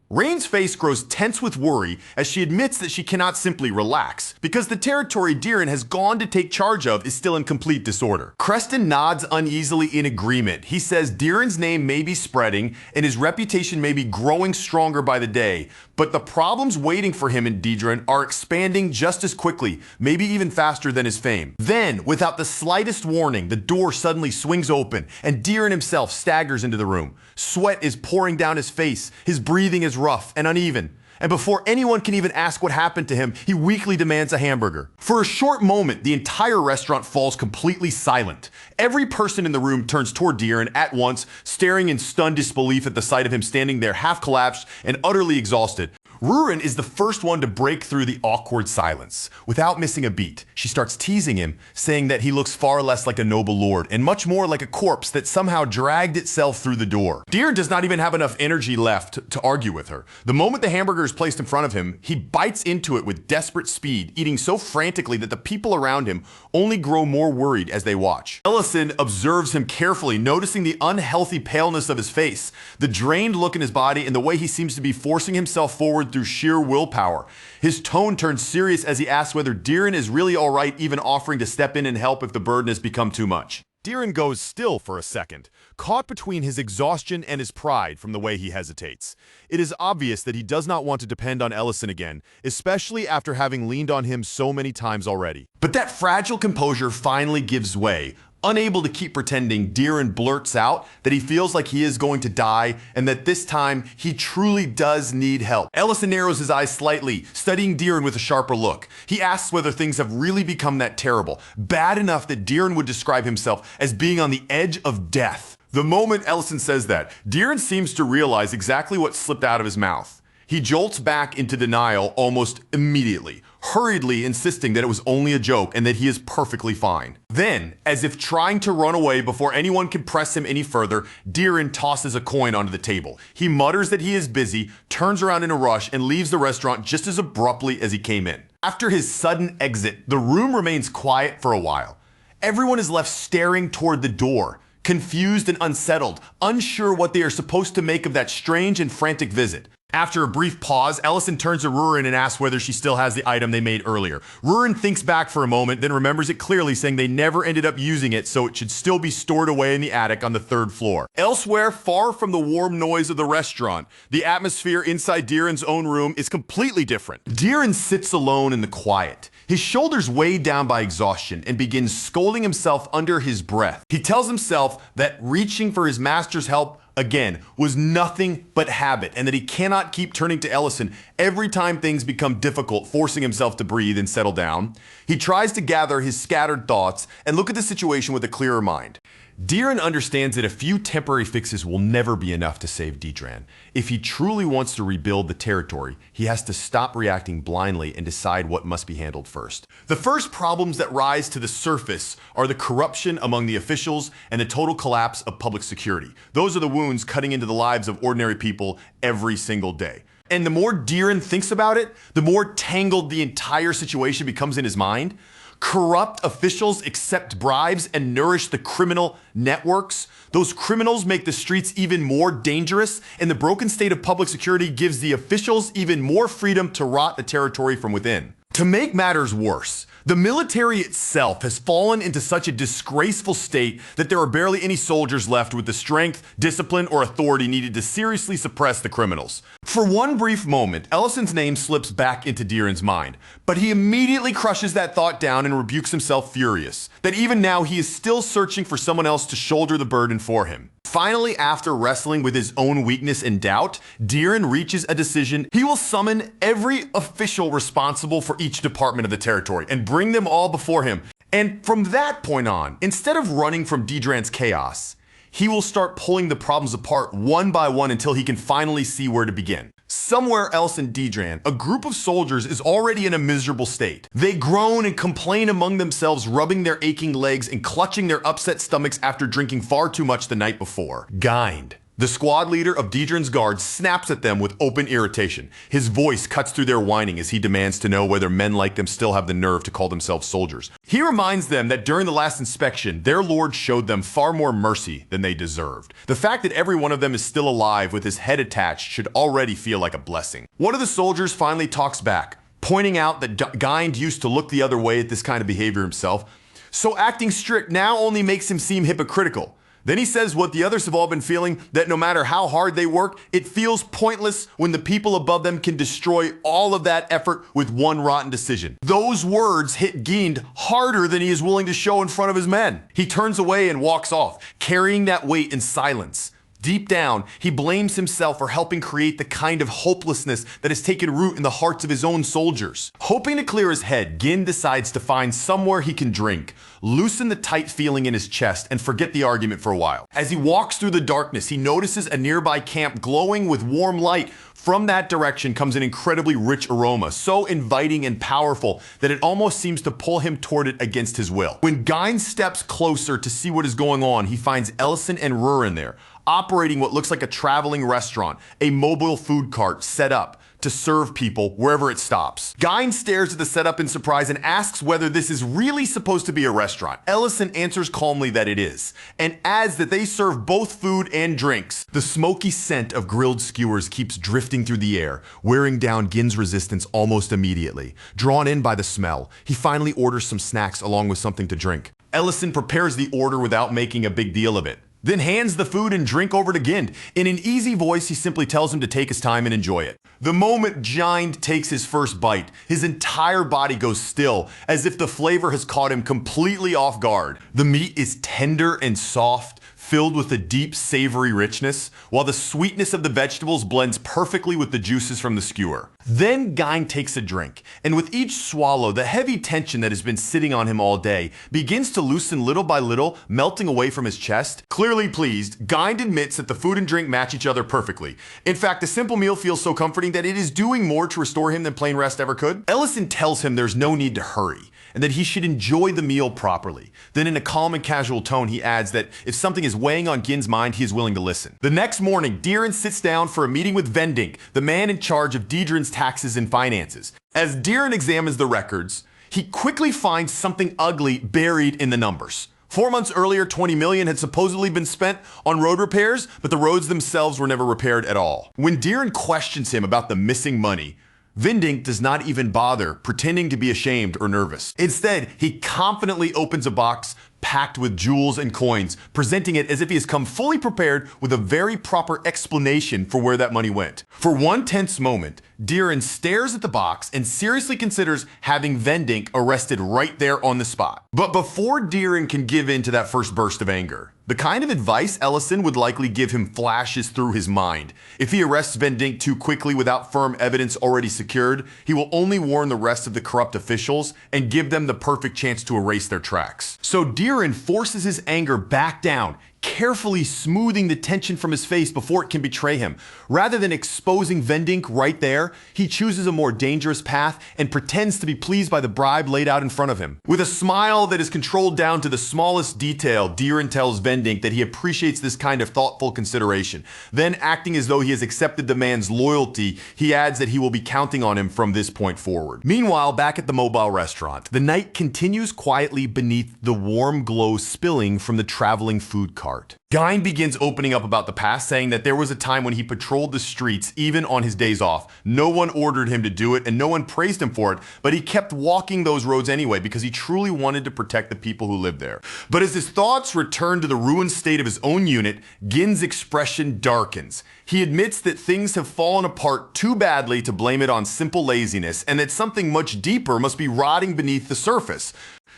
Rain's face grows tense with worry as she admits that she cannot simply relax, because the territory Diriant has gone to take charge of is still in complete disorder. Creston nods uneasily in agreement. He says Diriant's name may be spreading and his reputation may be growing stronger by the day, but the problems waiting for him in Dedran are expanding just as quickly, maybe even faster than his fame. Then, without the slightest warning, the door suddenly swings open and Diriant himself staggers into the room. Sweat is pouring down his face, his breathing is rough and uneven. And before anyone can even ask what happened to him, he weakly demands a hamburger. For a short moment, the entire restaurant falls completely silent. Every person in the room turns toward Diriant at once, staring in stunned disbelief at the sight of him standing there half collapsed and utterly exhausted. Rurin is the first one to break through the awkward silence. Without missing a beat, she starts teasing him, saying that he looks far less like a noble lord and much more like a corpse that somehow dragged itself through the door. Diren does not even have enough energy left to argue with her. The moment the hamburger is placed in front of him, he bites into it with desperate speed, eating so frantically that the people around him only grow more worried as they watch. Ellison observes him carefully, noticing the unhealthy paleness of his face, the drained look in his body, and the way he seems to be forcing himself forward through sheer willpower. His tone turns serious as he asks whether Diren is really alright, even offering to step in and help if the burden has become too much. Diren goes still for a second, caught between his exhaustion and his pride from the way he hesitates. It is obvious that he does not want to depend on Ellison again, especially after having leaned on him so many times already. But that fragile composure finally gives way. Unable to keep pretending, Diren blurts out that he feels like he is going to die and that this time he truly does need help. Ellison narrows his eyes slightly, studying Diren with a sharper look. He asks whether things have really become that terrible, bad enough that Diren would describe himself as being on the edge of death. The moment Ellison says that, Diren seems to realize exactly what slipped out of his mouth. He jolts back into denial almost immediately, hurriedly insisting that it was only a joke and that he is perfectly fine. Then, as if trying to run away before anyone can press him any further, Diren tosses a coin onto the table. He mutters that he is busy, turns around in a rush, and leaves the restaurant just as abruptly as he came in. After his sudden exit, the room remains quiet for a while. Everyone is left staring toward the door, confused and unsettled, unsure what they are supposed to make of that strange and frantic visit. After a brief pause, Ellison turns to Rurin and asks whether she still has the item they made earlier. Rurin thinks back for a moment, then remembers it clearly, saying they never ended up using it, so it should still be stored away in the attic on the 3rd floor. Elsewhere, far from the warm noise of the restaurant, the atmosphere inside Diren's own room is completely different. Diren sits alone in the quiet, his shoulders weighed down by exhaustion, and begins scolding himself under his breath. He tells himself that reaching for his master's help again was nothing but habit, and that he cannot keep turning to Ellison every time things become difficult, forcing himself to breathe and settle down. He tries to gather his scattered thoughts and look at the situation with a clearer mind. Diren understands that a few temporary fixes will never be enough to save Dedran. If he truly wants to rebuild the territory, he has to stop reacting blindly and decide what must be handled first. The first problems that rise to the surface are the corruption among the officials and the total collapse of public security. Those are the wounds cutting into the lives of ordinary people every single day. And the more Diren thinks about it, the more tangled the entire situation becomes in his mind. Corrupt officials accept bribes and nourish the criminal networks. Those criminals make the streets even more dangerous, and the broken state of public security gives the officials even more freedom to rot the territory from within. To make matters worse, the military itself has fallen into such a disgraceful state that there are barely any soldiers left with the strength, discipline, or authority needed to seriously suppress the criminals. For one brief moment, Ellison's name slips back into Diren's mind, but he immediately crushes that thought down and rebukes himself furious, that even now he is still searching for someone else to shoulder the burden for him. Finally, after wrestling with his own weakness and doubt, Diren reaches a decision. He will summon every official responsible for each department of the territory and bring them all before him. And from that point on, instead of running from Dedran's chaos, he will start pulling the problems apart one by one until he can finally see where to begin. Somewhere else in Dedran, a group of soldiers is already in a miserable state. They groan and complain among themselves, rubbing their aching legs and clutching their upset stomachs after drinking far too much the night before. Gind, the squad leader of Dedran's guard, snaps at them with open irritation. His voice cuts through their whining as he demands to know whether men like them still have the nerve to call themselves soldiers. He reminds them that during the last inspection, their lord showed them far more mercy than they deserved. The fact that every one of them is still alive with his head attached should already feel like a blessing. One of the soldiers finally talks back, pointing out that Gind used to look the other way at this kind of behavior himself, so acting strict now only makes him seem hypocritical. Then he says what the others have all been feeling, that no matter how hard they work, it feels pointless when the people above them can destroy all of that effort with one rotten decision. Those words hit Gind harder than he is willing to show in front of his men. He turns away and walks off, carrying that weight in silence. Deep down, he blames himself for helping create the kind of hopelessness that has taken root in the hearts of his own soldiers. Hoping to clear his head, Gind decides to find somewhere he can drink, loosen the tight feeling in his chest, and forget the argument for a while. As he walks through the darkness, he notices a nearby camp glowing with warm light, From that direction comes an incredibly rich aroma, so inviting and powerful that it almost seems to pull him toward it against his will. When Gein steps closer to see what is going on, he finds Ellison and Rurin there, operating what looks like a traveling restaurant, a mobile food cart set up to serve people wherever it stops. Gein stares at the setup in surprise and asks whether this is really supposed to be a restaurant. Ellison answers calmly that it is, and adds that they serve both food and drinks. The smoky scent of grilled skewers keeps drifting through the air, wearing down Gin's resistance almost immediately. Drawn in by the smell, he finally orders some snacks along with something to drink. Ellison prepares the order without making a big deal of it, then hands the food and drink over to Gind. In an easy voice, he simply tells him to take his time and enjoy it. The moment Gind takes his first bite, his entire body goes still, as if the flavor has caught him completely off guard. The meat is tender and soft, filled with a deep, savory richness, while the sweetness of the vegetables blends perfectly with the juices from the skewer. Then Gein takes a drink, and with each swallow, the heavy tension that has been sitting on him all day begins to loosen little by little, melting away from his chest. Clearly pleased, Gein admits that the food and drink match each other perfectly. In fact, the simple meal feels so comforting that it is doing more to restore him than plain rest ever could. Ellison tells him there's no need to hurry, and that he should enjoy the meal properly. Then in a calm and casual tone, he adds that if something is weighing on Gin's mind, he is willing to listen. The next morning, Diren sits down for a meeting with Vendink, the man in charge of Deidrin's taxes and finances. As Diren examines the records, he quickly finds something ugly buried in the numbers. 4 months earlier, 20 million had supposedly been spent on road repairs, but the roads themselves were never repaired at all. When Diren questions him about the missing money, Vendink does not even bother pretending to be ashamed or nervous. Instead, he confidently opens a box packed with jewels and coins, presenting it as if he has come fully prepared with a very proper explanation for where that money went. For one tense moment, Diren stares at the box and seriously considers having Vendink arrested right there on the spot. But before Diren can give in to that first burst of anger, the kind of advice Ellison would likely give him flashes through his mind. If he arrests Vendink too quickly without firm evidence already secured, he will only warn the rest of the corrupt officials and give them the perfect chance to erase their tracks. So Diren forces his anger back down, carefully smoothing the tension from his face before it can betray him. Rather than exposing Vendink right there, he chooses a more dangerous path and pretends to be pleased by the bribe laid out in front of him. With a smile that is controlled down to the smallest detail, Diren tells Vendink that he appreciates this kind of thoughtful consideration. Then, acting as though he has accepted the man's loyalty, he adds that he will be counting on him from this point forward. Meanwhile, back at the mobile restaurant, the night continues quietly beneath the warm glow spilling from the traveling food cart. Gein begins opening up about the past, saying that there was a time when he patrolled the streets even on his days off. No one ordered him to do it and no one praised him for it, but he kept walking those roads anyway because he truly wanted to protect the people who lived there. But as his thoughts return to the ruined state of his own unit, Gin's expression darkens. He admits that things have fallen apart too badly to blame it on simple laziness and that something much deeper must be rotting beneath the surface.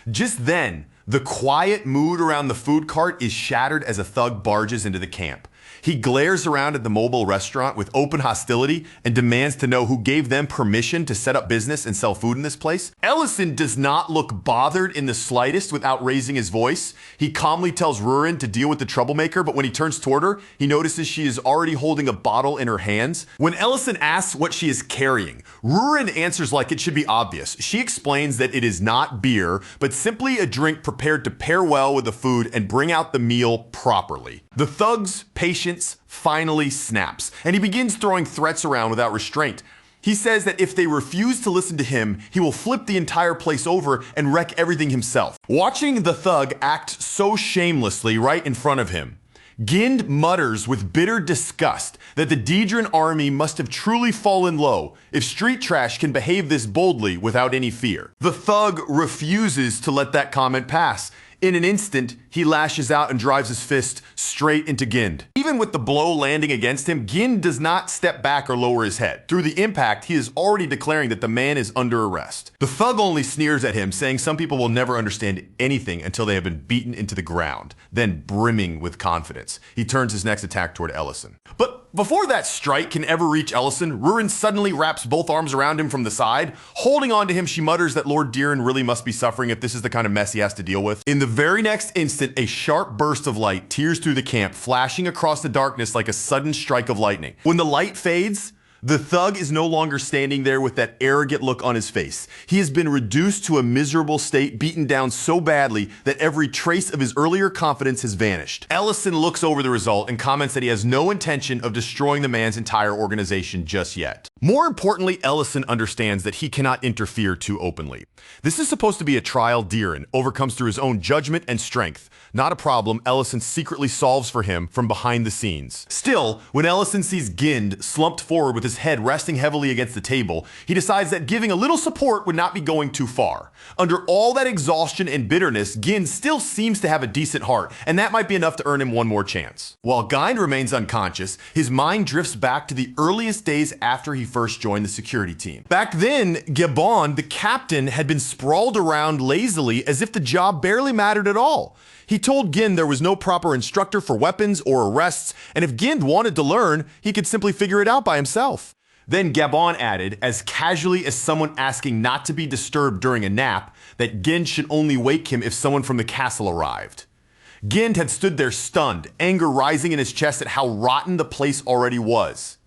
Just then, the quiet mood around the food cart is shattered as a thug barges into the camp. He glares around at the mobile restaurant with open hostility and demands to know who gave them permission to set up business and sell food in this place. Ellison does not look bothered in the slightest without raising his voice. He calmly tells Rurin to deal with the troublemaker, but when he turns toward her, he notices she is already holding a bottle in her hands. When Ellison asks what she is carrying, Rurin answers like it should be obvious. She explains that it is not beer, but simply a drink prepared to pair well with the food and bring out the meal properly. The thug's patience finally snaps, and he begins throwing threats around without restraint. He says that if they refuse to listen to him, he will flip the entire place over and wreck everything himself. Watching the thug act so shamelessly right in front of him, Gind mutters with bitter disgust that the Deidrin army must have truly fallen low if street trash can behave this boldly without any fear. The thug refuses to let that comment pass. In an instant, he lashes out and drives his fist straight into Gind. Even with the blow landing against him, Gind does not step back or lower his head. Through the impact, he is already declaring that the man is under arrest. The thug only sneers at him, saying some people will never understand anything until they have been beaten into the ground. Then, brimming with confidence, he turns his next attack toward Ellison. But before that strike can ever reach Ellison, Rurin suddenly wraps both arms around him from the side. Holding on to him, she mutters that Lord Diren really must be suffering if this is the kind of mess he has to deal with. In the very next instant, a sharp burst of light tears through the camp, flashing across the darkness like a sudden strike of lightning. When the light fades, The thug is no longer standing there with that arrogant look on his face. He has been reduced to a miserable state, beaten down so badly that every trace of his earlier confidence has vanished. Ellison looks over the result and comments that he has no intention of destroying the man's entire organization just yet. More importantly, Ellison understands that he cannot interfere too openly. This is supposed to be a trial Diren overcomes through his own judgment and strength, not a problem Ellison secretly solves for him from behind the scenes. Still, when Ellison sees Gind slumped forward with his head resting heavily against the table, he decides that giving a little support would not be going too far. Under all that exhaustion and bitterness, Gind still seems to have a decent heart, and that might be enough to earn him one more chance. While Gind remains unconscious, his mind drifts back to the earliest days after he first joined the security team. Back then, Gabon, the captain, had been sprawled around lazily as if the job barely mattered at all. He told Gind there was no proper instructor for weapons or arrests, and if Gind wanted to learn, he could simply figure it out by himself. Then Gabon added, as casually as someone asking not to be disturbed during a nap, that Gind should only wake him if someone from the castle arrived. Gind had stood there stunned, anger rising in his chest at how rotten the place already was.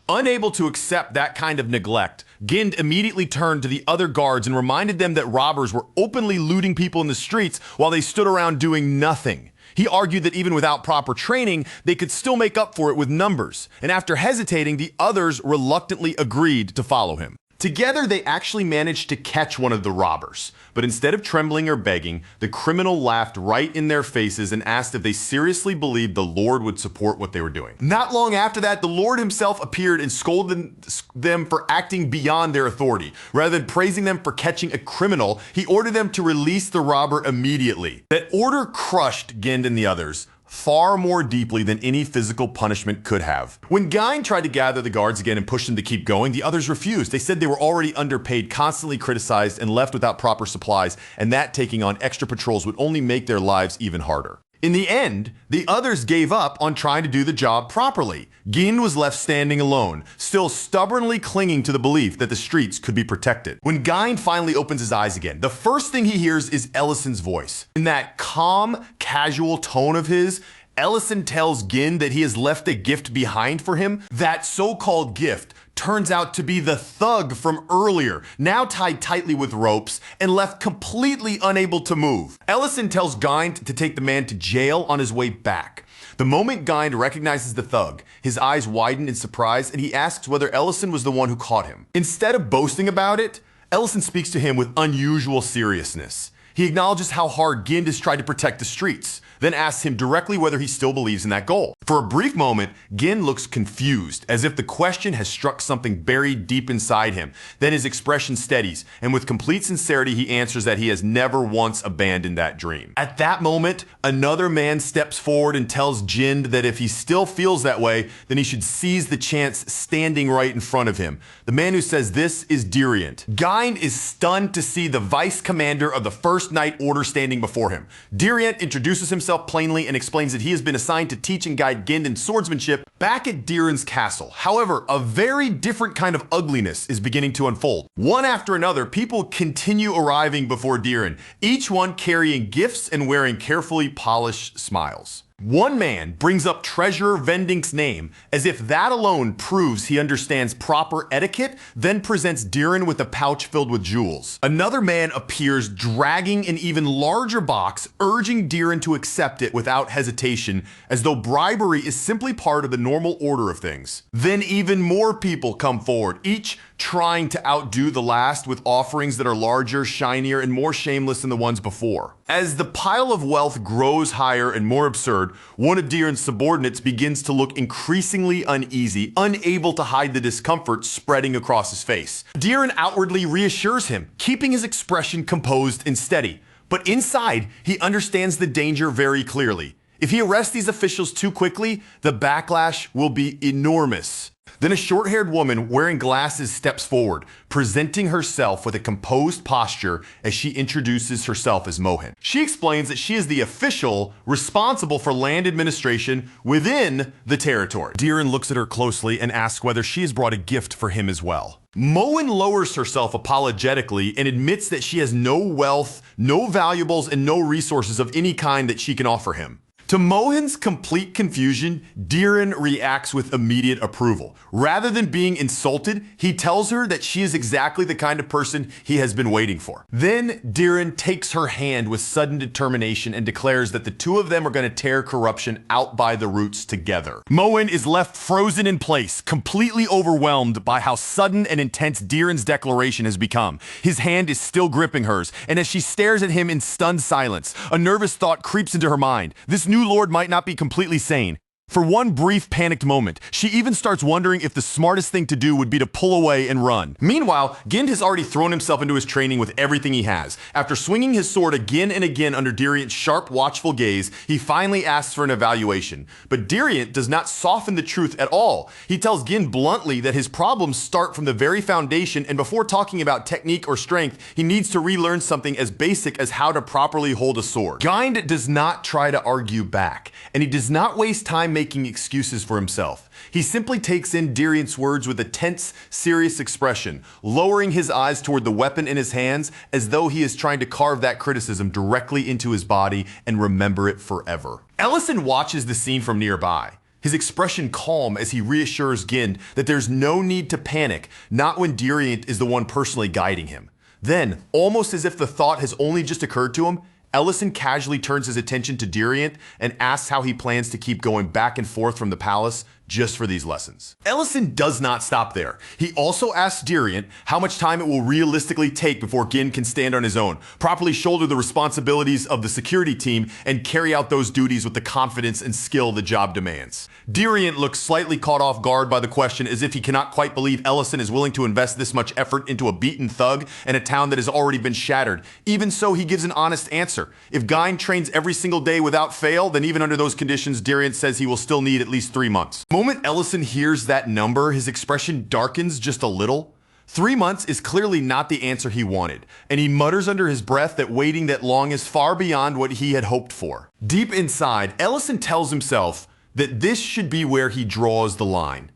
Unable to accept that kind of neglect, Gind immediately turned to the other guards and reminded them that robbers were openly looting people in the streets while they stood around doing nothing. He argued that even without proper training, they could still make up for it with numbers, and after hesitating, the others reluctantly agreed to follow him. Together, they actually managed to catch one of the robbers, but instead of trembling or begging, the criminal laughed right in their faces and asked if they seriously believed the Lord would support what they were doing. Not long after that, the Lord himself appeared and scolded them for acting beyond their authority. Rather than praising them for catching a criminal, he ordered them to release the robber immediately. That order crushed Gind and the others far more deeply than any physical punishment could have. When Gind tried to gather the guards again and push them to keep going, the others refused. They said they were already underpaid, constantly criticized, and left without proper supplies, and that taking on extra patrols would only make their lives even harder. In the end, the others gave up on trying to do the job properly. Gind was left standing alone, still stubbornly clinging to the belief that the streets could be protected. When Gind finally opens his eyes again, the first thing he hears is Ellison's voice. In that calm, casual tone of his, Ellison tells Gind that he has left a gift behind for him. That so-called gift turns out to be the thug from earlier, now tied tightly with ropes and left completely unable to move. Ellison tells Gind to take the man to jail on his way back. The moment Gind recognizes the thug, his eyes widen in surprise and he asks whether Ellison was the one who caught him. Instead of boasting about it, Ellison speaks to him with unusual seriousness. He acknowledges how hard Gind has tried to protect the streets, then asks him directly whether he still believes in that goal. For a brief moment, Gind looks confused, as if the question has struck something buried deep inside him. Then his expression steadies, and with complete sincerity he answers that he has never once abandoned that dream. At that moment, another man steps forward and tells Gind that if he still feels that way, then he should seize the chance standing right in front of him. The man who says this is Diriant. Gind is stunned to see the vice commander of the First Night Order standing before him. Diriant introduces himself plainly and explains that he has been assigned to teach and guide Gind in swordsmanship back at Diren's castle. However, a very different kind of ugliness is beginning to unfold. One after another, people continue arriving before Diren, each one carrying gifts and wearing carefully polished smiles. One man brings up Treasurer Vending's name as if that alone proves he understands proper etiquette, then presents Diren with a pouch filled with jewels. Another man appears dragging an even larger box, urging Diren to accept it without hesitation, as though bribery is simply part of the normal order of things. Then even more people come forward, each trying to outdo the last with offerings that are larger, shinier, and more shameless than the ones before. As the pile of wealth grows higher and more absurd, one of Diren's subordinates begins to look increasingly uneasy, unable to hide the discomfort spreading across his face. Diren outwardly reassures him, keeping his expression composed and steady. But inside, he understands the danger very clearly. If he arrests these officials too quickly, the backlash will be enormous. Then a short-haired woman wearing glasses steps forward, presenting herself with a composed posture as she introduces herself as Mohan. She explains that she is the official responsible for land administration within the territory. Diren looks at her closely and asks whether she has brought a gift for him as well. Mohan lowers herself apologetically and admits that she has no wealth, no valuables, and no resources of any kind that she can offer him. To Mohan's complete confusion, Diren reacts with immediate approval. Rather than being insulted, he tells her that she is exactly the kind of person he has been waiting for. Then Diren takes her hand with sudden determination and declares that the two of them are going to tear corruption out by the roots together. Mohan is left frozen in place, completely overwhelmed by how sudden and intense Diren's declaration has become. His hand is still gripping hers, and as she stares at him in stunned silence, a nervous thought creeps into her mind. This new lord might not be completely sane. For one brief panicked moment, she even starts wondering if the smartest thing to do would be to pull away and run. Meanwhile, Gind has already thrown himself into his training with everything he has. After swinging his sword again and again under Dirient's sharp, watchful gaze, he finally asks for an evaluation. But Dirient does not soften the truth at all. He tells Gind bluntly that his problems start from the very foundation, and before talking about technique or strength, he needs to relearn something as basic as how to properly hold a sword. Gind does not try to argue back, and he does not waste time making excuses for himself. He simply takes in Dirient's words with a tense, serious expression, lowering his eyes toward the weapon in his hands as though he is trying to carve that criticism directly into his body and remember it forever. Ellison watches the scene from nearby, his expression calm as he reassures Gind that there's no need to panic, not when Dirient is the one personally guiding him. Then, almost as if the thought has only just occurred to him, Ellison casually turns his attention to Dirient and asks how he plans to keep going back and forth from the palace just for these lessons. Ellison does not stop there. He also asks Dirient how much time it will realistically take before Gind can stand on his own, properly shoulder the responsibilities of the security team, and carry out those duties with the confidence and skill the job demands. Dirient looks slightly caught off guard by the question, as if he cannot quite believe Ellison is willing to invest this much effort into a beaten thug and a town that has already been shattered. Even so, he gives an honest answer. If Gind trains every single day without fail, then even under those conditions, Dirient says he will still need at least 3 months. The moment Ellison hears that number, his expression darkens just a little. 3 months is clearly not the answer he wanted, and he mutters under his breath that waiting that long is far beyond what he had hoped for. Deep inside, Ellison tells himself that this should be where he draws the line.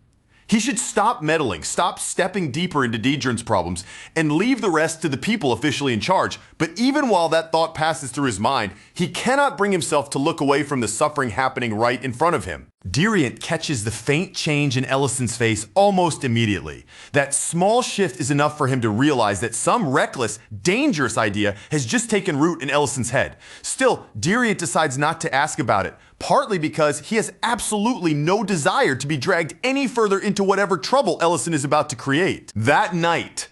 He should stop meddling, stop stepping deeper into Diren's problems, and leave the rest to the people officially in charge. But even while that thought passes through his mind, he cannot bring himself to look away from the suffering happening right in front of him. Dirient catches the faint change in Ellison's face almost immediately. That small shift is enough for him to realize that some reckless, dangerous idea has just taken root in Ellison's head. Still, Dirient decides not to ask about it, partly because he has absolutely no desire to be dragged any further into whatever trouble Ellison is about to create. That night,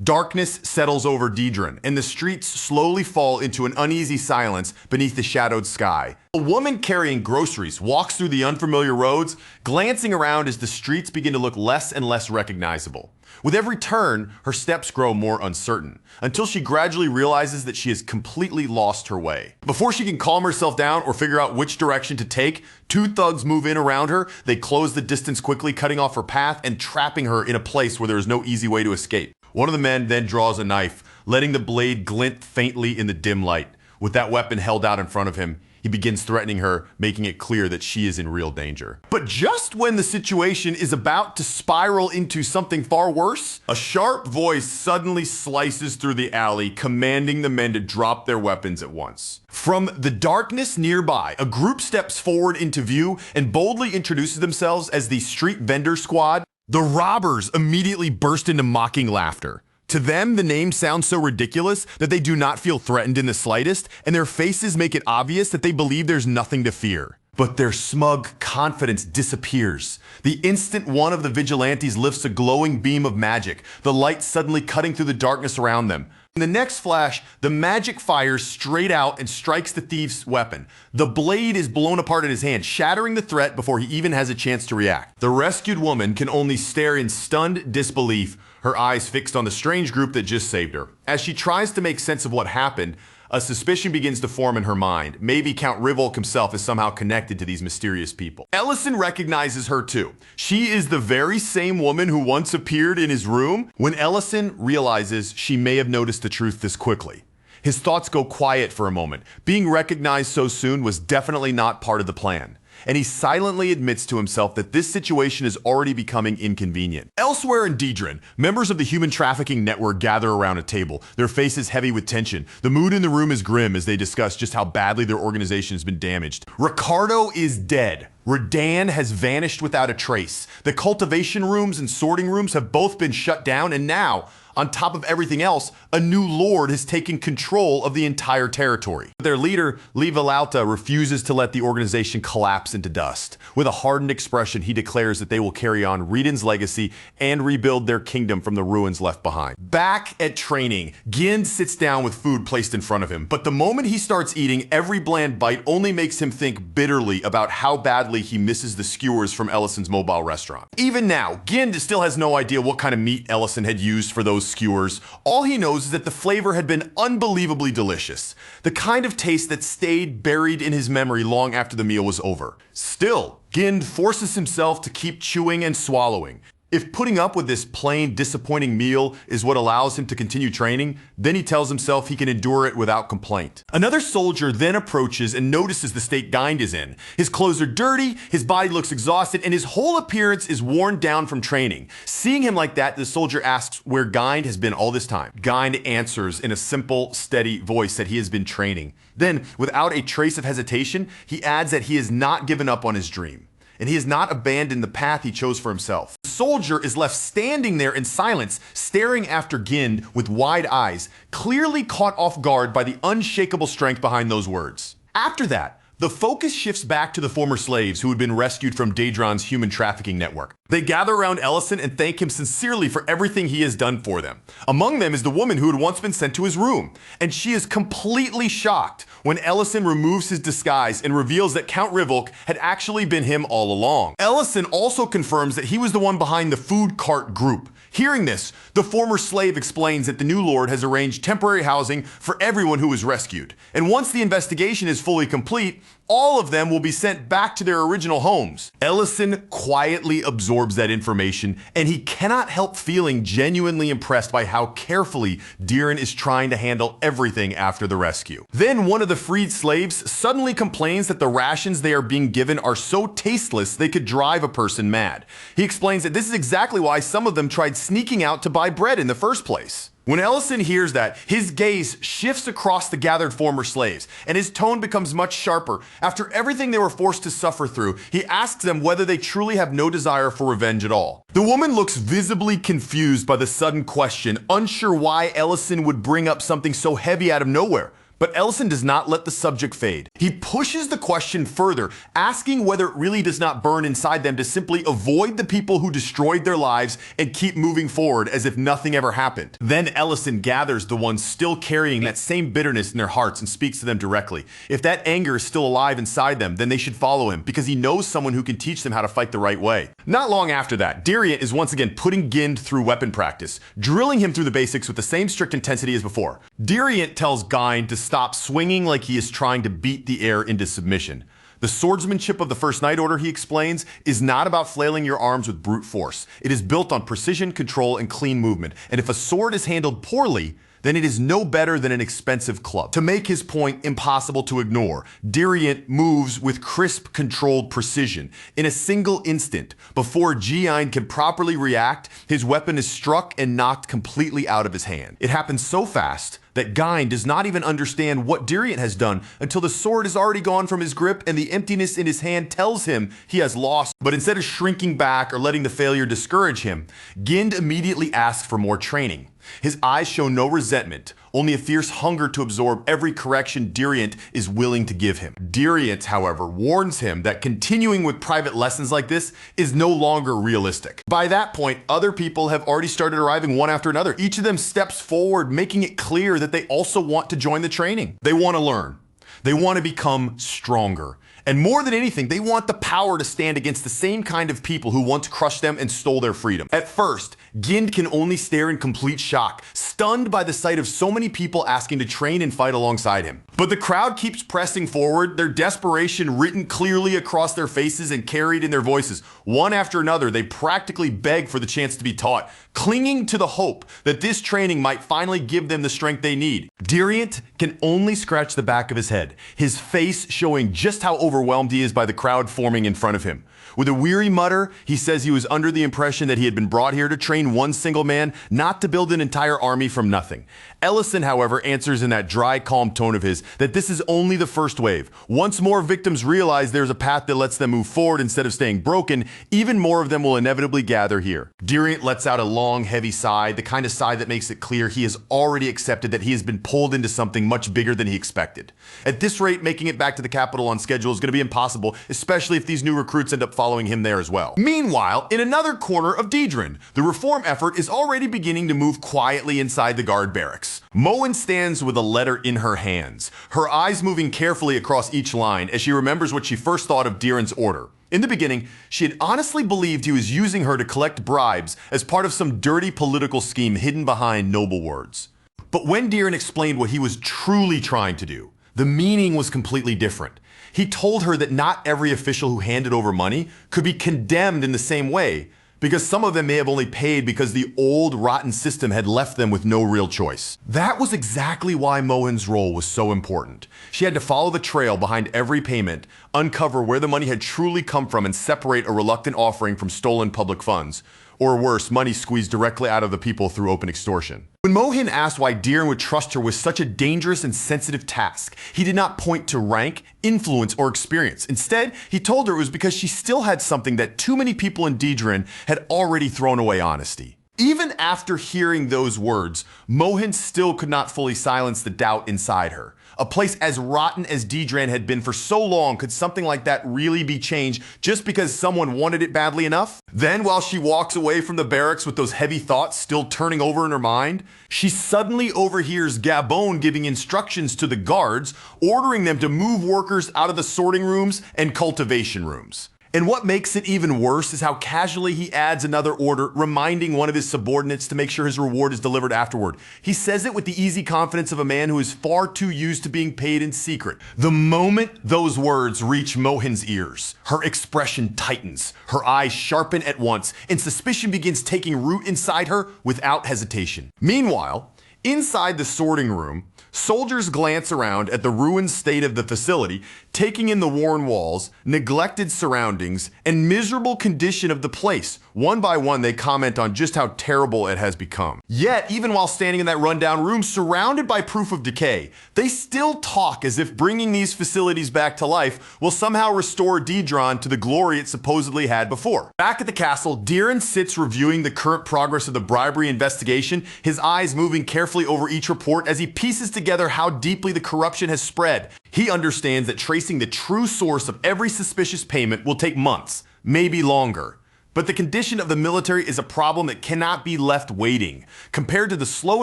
darkness settles over Diren, and the streets slowly fall into an uneasy silence beneath the shadowed sky. A woman carrying groceries walks through the unfamiliar roads, glancing around as the streets begin to look less and less recognizable. With every turn, her steps grow more uncertain, until she gradually realizes that she has completely lost her way. Before she can calm herself down or figure out which direction to take, 2 thugs move in around her. They close the distance quickly, cutting off her path and trapping her in a place where there is no easy way to escape. One of the men then draws a knife, letting the blade glint faintly in the dim light. With that weapon held out in front of him, he begins threatening her, making it clear that she is in real danger. But just when the situation is about to spiral into something far worse, a sharp voice suddenly slices through the alley, commanding the men to drop their weapons at once. From the darkness nearby, a group steps forward into view and boldly introduces themselves as the Street Vendor Squad. The robbers immediately burst into mocking laughter. To them, the name sounds so ridiculous that they do not feel threatened in the slightest, and their faces make it obvious that they believe there's nothing to fear. But their smug confidence disappears. The instant one of the vigilantes lifts a glowing beam of magic, the light suddenly cutting through the darkness around them. In the next flash, the magic fires straight out and strikes the thief's weapon. The blade is blown apart in his hand, shattering the threat before he even has a chance to react. The rescued woman can only stare in stunned disbelief, her eyes fixed on the strange group that just saved her. As she tries to make sense of what happened, a suspicion begins to form in her mind. Maybe Count Rivolk himself is somehow connected to these mysterious people. Ellison recognizes her too. She is the very same woman who once appeared in his room. When Ellison realizes she may have noticed the truth this quickly, his thoughts go quiet for a moment. Being recognized so soon was definitely not part of the plan. and he silently admits to himself that this situation is already becoming inconvenient. Elsewhere in Dedran, members of the human trafficking network gather around a table, their faces heavy with tension. The mood in the room is grim as they discuss just how badly their organization has been damaged. Ricardo is dead. Radan has vanished without a trace. The cultivation rooms and sorting rooms have both been shut down, and now, on top of everything else, a new lord has taken control of the entire territory. Their leader, Lee Villalta, refuses to let the organization collapse into dust. With a hardened expression, he declares that they will carry on Reden's legacy and rebuild their kingdom from the ruins left behind. Back at training, Gind sits down with food placed in front of him, but the moment he starts eating, every bland bite only makes him think bitterly about how badly he misses the skewers from Ellison's mobile restaurant. Even now, Gind still has no idea what kind of meat Ellison had used for those skewers. All he knows is that the flavor had been unbelievably delicious. The kind of taste that stayed buried in his memory long after the meal was over. Still, Gind forces himself to keep chewing and swallowing. If putting up with this plain, disappointing meal is what allows him to continue training, then he tells himself he can endure it without complaint. Another soldier then approaches and notices the state Gind is in. His clothes are dirty, his body looks exhausted, and his whole appearance is worn down from training. Seeing him like that, the soldier asks where Gind has been all this time. Gind answers in a simple, steady voice that he has been training. Then, without a trace of hesitation, he adds that he has not given up on his dream, and he has not abandoned the path he chose for himself. The soldier is left standing there in silence, staring after Gind with wide eyes, clearly caught off guard by the unshakable strength behind those words. After that, the focus shifts back to the former slaves who had been rescued from Dedran's human trafficking network. They gather around Ellison and thank him sincerely for everything he has done for them. Among them is the woman who had once been sent to his room, and she is completely shocked when Ellison removes his disguise and reveals that Count Rivulk had actually been him all along. Ellison also confirms that he was the one behind the food cart group. Hearing this, the former slave explains that the new lord has arranged temporary housing for everyone who was rescued. And once the investigation is fully complete, all of them will be sent back to their original homes. Ellison quietly absorbs that information, and he cannot help feeling genuinely impressed by how carefully Dedran is trying to handle everything after the rescue. Then one of the freed slaves suddenly complains that the rations they are being given are so tasteless they could drive a person mad. He explains that this is exactly why some of them tried sneaking out to buy bread in the first place. When Ellison hears that, his gaze shifts across the gathered former slaves, and his tone becomes much sharper. After everything they were forced to suffer through, he asks them whether they truly have no desire for revenge at all. The woman looks visibly confused by the sudden question, unsure why Ellison would bring up something so heavy out of nowhere. But Ellison does not let the subject fade. He pushes the question further, asking whether it really does not burn inside them to simply avoid the people who destroyed their lives and keep moving forward as if nothing ever happened. Then Ellison gathers the ones still carrying that same bitterness in their hearts and speaks to them directly. If that anger is still alive inside them, then they should follow him, because he knows someone who can teach them how to fight the right way. Not long after that, Dedran is once again putting Gind through weapon practice, drilling him through the basics with the same strict intensity as before. Dedran tells Gind to stop swinging like he is trying to beat the air into submission. The swordsmanship of the First Night Order, he explains, is not about flailing your arms with brute force. It is built on precision, control, and clean movement. And if a sword is handled poorly, then it is no better than an expensive club. To make his point impossible to ignore, Dedran moves with crisp, controlled precision. In a single instant, before Gind can properly react, his weapon is struck and knocked completely out of his hand. It happens so fast that Gind does not even understand what Dedran has done until the sword is already gone from his grip and the emptiness in his hand tells him he has lost. But instead of shrinking back or letting the failure discourage him, Gind immediately asks for more training. His eyes show no resentment, only a fierce hunger to absorb every correction Dedran is willing to give him. Dedran, however, warns him that continuing with private lessons like this is no longer realistic. By that point, other people have already started arriving one after another. Each of them steps forward, making it clear that they also want to join the training. They want to learn. They want to become stronger. And more than anything, they want the power to stand against the same kind of people who once crushed them and stole their freedom. At first, Gind can only stare in complete shock, stunned by the sight of so many people asking to train and fight alongside him. But the crowd keeps pressing forward, their desperation written clearly across their faces and carried in their voices. One after another, they practically beg for the chance to be taught, clinging to the hope that this training might finally give them the strength they need. Dedran can only scratch the back of his head, his face showing just how overwhelmed overwhelmed he is by the crowd forming in front of him. With a weary mutter, he says he was under the impression that he had been brought here to train one single man, not to build an entire army from nothing. Ellison, however, answers in that dry, calm tone of his that this is only the first wave. Once more victims realize there's a path that lets them move forward instead of staying broken, even more of them will inevitably gather here. Diriant lets out a long, heavy sigh, the kind of sigh that makes it clear he has already accepted that he has been pulled into something much bigger than he expected. At this rate, making it back to the capital on schedule is going to be impossible, especially if these new recruits end up following him there as well. Meanwhile, in another corner of Daedrin, the reform effort is already beginning to move quietly inside the guard barracks. Moen stands with a letter in her hands, her eyes moving carefully across each line as she remembers what she first thought of Dieren's order. In the beginning, she had honestly believed he was using her to collect bribes as part of some dirty political scheme hidden behind noble words. But when Dieren explained what he was truly trying to do, the meaning was completely different. He told her that not every official who handed over money could be condemned in the same way, because some of them may have only paid because the old rotten system had left them with no real choice. That was exactly why Mohen's role was so important. She had to follow the trail behind every payment, uncover where the money had truly come from, and separate a reluctant offering from stolen public funds. Or worse, money squeezed directly out of the people through open extortion. When Mohen asked why Dieren would trust her with such a dangerous and sensitive task, he did not point to rank, influence, or experience. Instead, he told her it was because she still had something that too many people in Daedrin had already thrown away: honesty. Even after hearing those words, Mohen still could not fully silence the doubt inside her. A place as rotten as Daedrin had been for so long, could something like that really be changed just because someone wanted it badly enough? Then, while she walks away from the barracks with those heavy thoughts still turning over in her mind, she suddenly overhears Gabon giving instructions to the guards, ordering them to move workers out of the sorting rooms and cultivation rooms. And what makes it even worse is how casually he adds another order, reminding one of his subordinates to make sure his reward is delivered afterward. He says it with the easy confidence of a man who is far too used to being paid in secret. The moment those words reach Mohen's ears, her expression tightens, her eyes sharpen at once, and suspicion begins taking root inside her without hesitation. Meanwhile, inside the sorting room, soldiers glance around at the ruined state of the facility, taking in the worn walls, neglected surroundings, and miserable condition of the place. One by one, they comment on just how terrible it has become. Yet, even while standing in that rundown room surrounded by proof of decay, they still talk as if bringing these facilities back to life will somehow restore Daedrin to the glory it supposedly had before. Back at the castle, Dieren sits reviewing the current progress of the bribery investigation, his eyes moving carefully over each report as he pieces together how deeply the corruption has spread. He understands that tracing the true source of every suspicious payment will take months, maybe longer. But the condition of the military is a problem that cannot be left waiting. Compared to the slow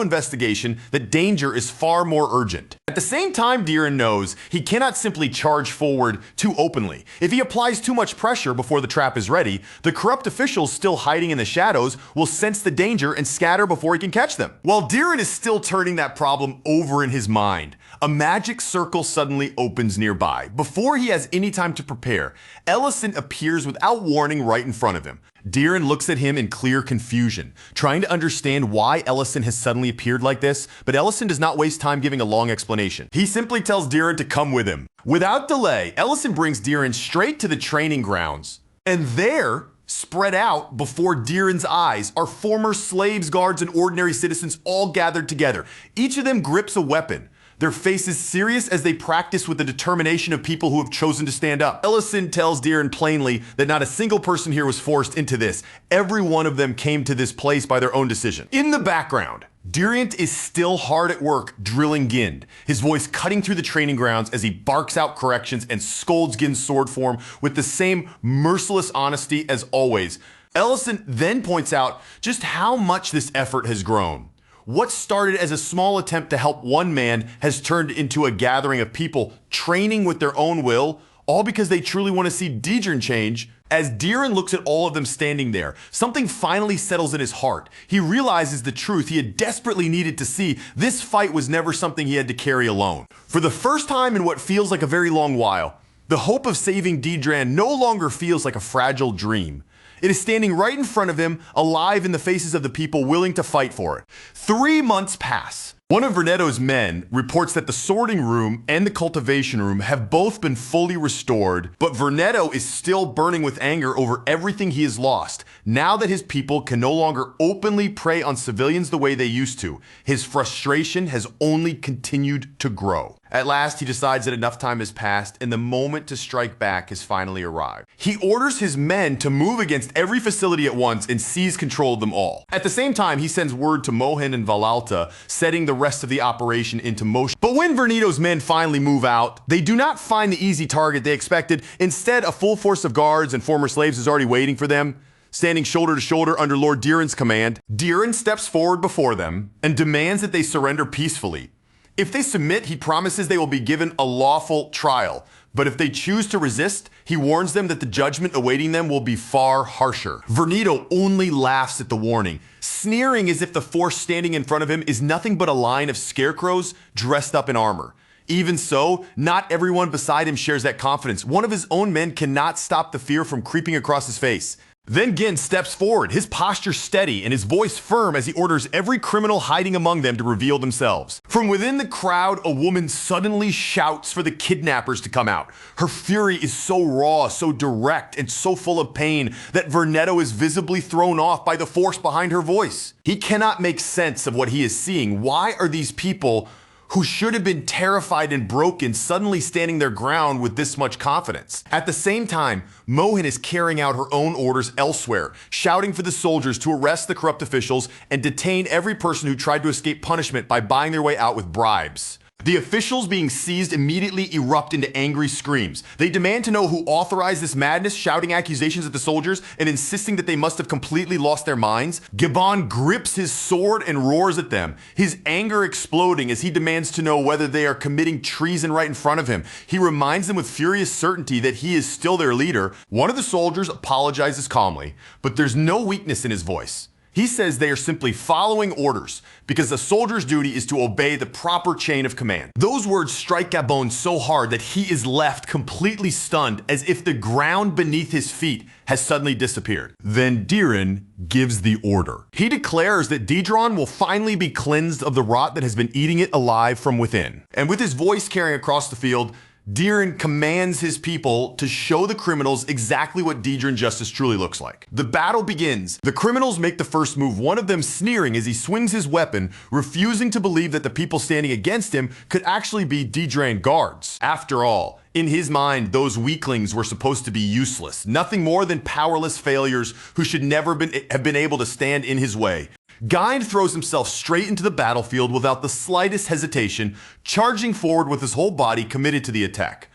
investigation, the danger is far more urgent. At the same time, Dieren knows he cannot simply charge forward too openly. If he applies too much pressure before the trap is ready, the corrupt officials still hiding in the shadows will sense the danger and scatter before he can catch them. While Dieren is still turning that problem over in his mind, a magic circle suddenly opens nearby. Before he has any time to prepare, Ellison appears without warning right in front of him. Dieren looks at him in clear confusion, trying to understand why Ellison has suddenly appeared like this, but Ellison does not waste time giving a long explanation. He simply tells Dieren to come with him. Without delay, Ellison brings Dieren straight to the training grounds, and there, spread out before Dieren's eyes, are former slaves, guards, and ordinary citizens all gathered together. Each of them grips a weapon, their faces serious as they practice with the determination of people who have chosen to stand up. Ellison tells Dieren plainly that not a single person here was forced into this. Every one of them came to this place by their own decision. In the background, Diriant is still hard at work drilling Gind, his voice cutting through the training grounds as he barks out corrections and scolds Gind's sword form with the same merciless honesty as always. Ellison then points out just how much this effort has grown. What started as a small attempt to help one man has turned into a gathering of people training with their own will, all because they truly want to see Daedrin change. As Dieren looks at all of them standing there, something finally settles in his heart. He realizes the truth he had desperately needed to see. This fight was never something he had to carry alone. For the first time in what feels like a very long while, the hope of saving Daedrin no longer feels like a fragile dream. It is standing right in front of him, alive in the faces of the people willing to fight for it. 3 months pass. One of Vernetto's men reports that the sorting room and the cultivation room have both been fully restored, but Vernetto is still burning with anger over everything he has lost. Now that his people can no longer openly prey on civilians the way they used to, his frustration has only continued to grow. At last, he decides that enough time has passed and the moment to strike back has finally arrived. He orders his men to move against every facility at once and seize control of them all. At the same time, he sends word to Mohin and Valalta, setting the rest of the operation into motion. But when Vernetto's men finally move out, they do not find the easy target they expected. Instead, a full force of guards and former slaves is already waiting for them. Standing shoulder to shoulder under Lord Diren's command, Diren steps forward before them and demands that they surrender peacefully. If they submit, he promises they will be given a lawful trial. But if they choose to resist, he warns them that the judgment awaiting them will be far harsher. Vernetto only laughs at the warning, sneering as if the force standing in front of him is nothing but a line of scarecrows dressed up in armor. Even so, not everyone beside him shares that confidence. One of his own men cannot stop the fear from creeping across his face. Then Gin steps forward, his posture steady and his voice firm as he orders every criminal hiding among them to reveal themselves. From within the crowd, a woman suddenly shouts for the kidnappers to come out. Her fury is so raw, so direct, and so full of pain that Vernetto is visibly thrown off by the force behind her voice. He cannot make sense of what he is seeing. Why are these people who should have been terrified and broken suddenly standing their ground with this much confidence? At the same time, Mohin is carrying out her own orders elsewhere, shouting for the soldiers to arrest the corrupt officials and detain every person who tried to escape punishment by buying their way out with bribes. The officials being seized immediately erupt into angry screams. They demand to know who authorized this madness, shouting accusations at the soldiers and insisting that they must have completely lost their minds. Gabon grips his sword and roars at them, his anger exploding as he demands to know whether they are committing treason right in front of him. He reminds them with furious certainty that he is still their leader. One of the soldiers apologizes calmly, but there's no weakness in his voice. He says they are simply following orders because a soldier's duty is to obey the proper chain of command. Those words strike Gabon so hard that he is left completely stunned, as if the ground beneath his feet has suddenly disappeared. Then Diren gives the order. He declares that Dedron will finally be cleansed of the rot that has been eating it alive from within. And with his voice carrying across the field, Diren commands his people to show the criminals exactly what Dedron justice truly looks like. The battle begins. The criminals make the first move, one of them sneering as he swings his weapon, refusing to believe that the people standing against him could actually be Dedran guards. After all, in his mind, those weaklings were supposed to be useless, nothing more than powerless failures who should never have been able to stand in his way. Gynd throws himself straight into the battlefield without the slightest hesitation, charging forward with his whole body committed to the attack.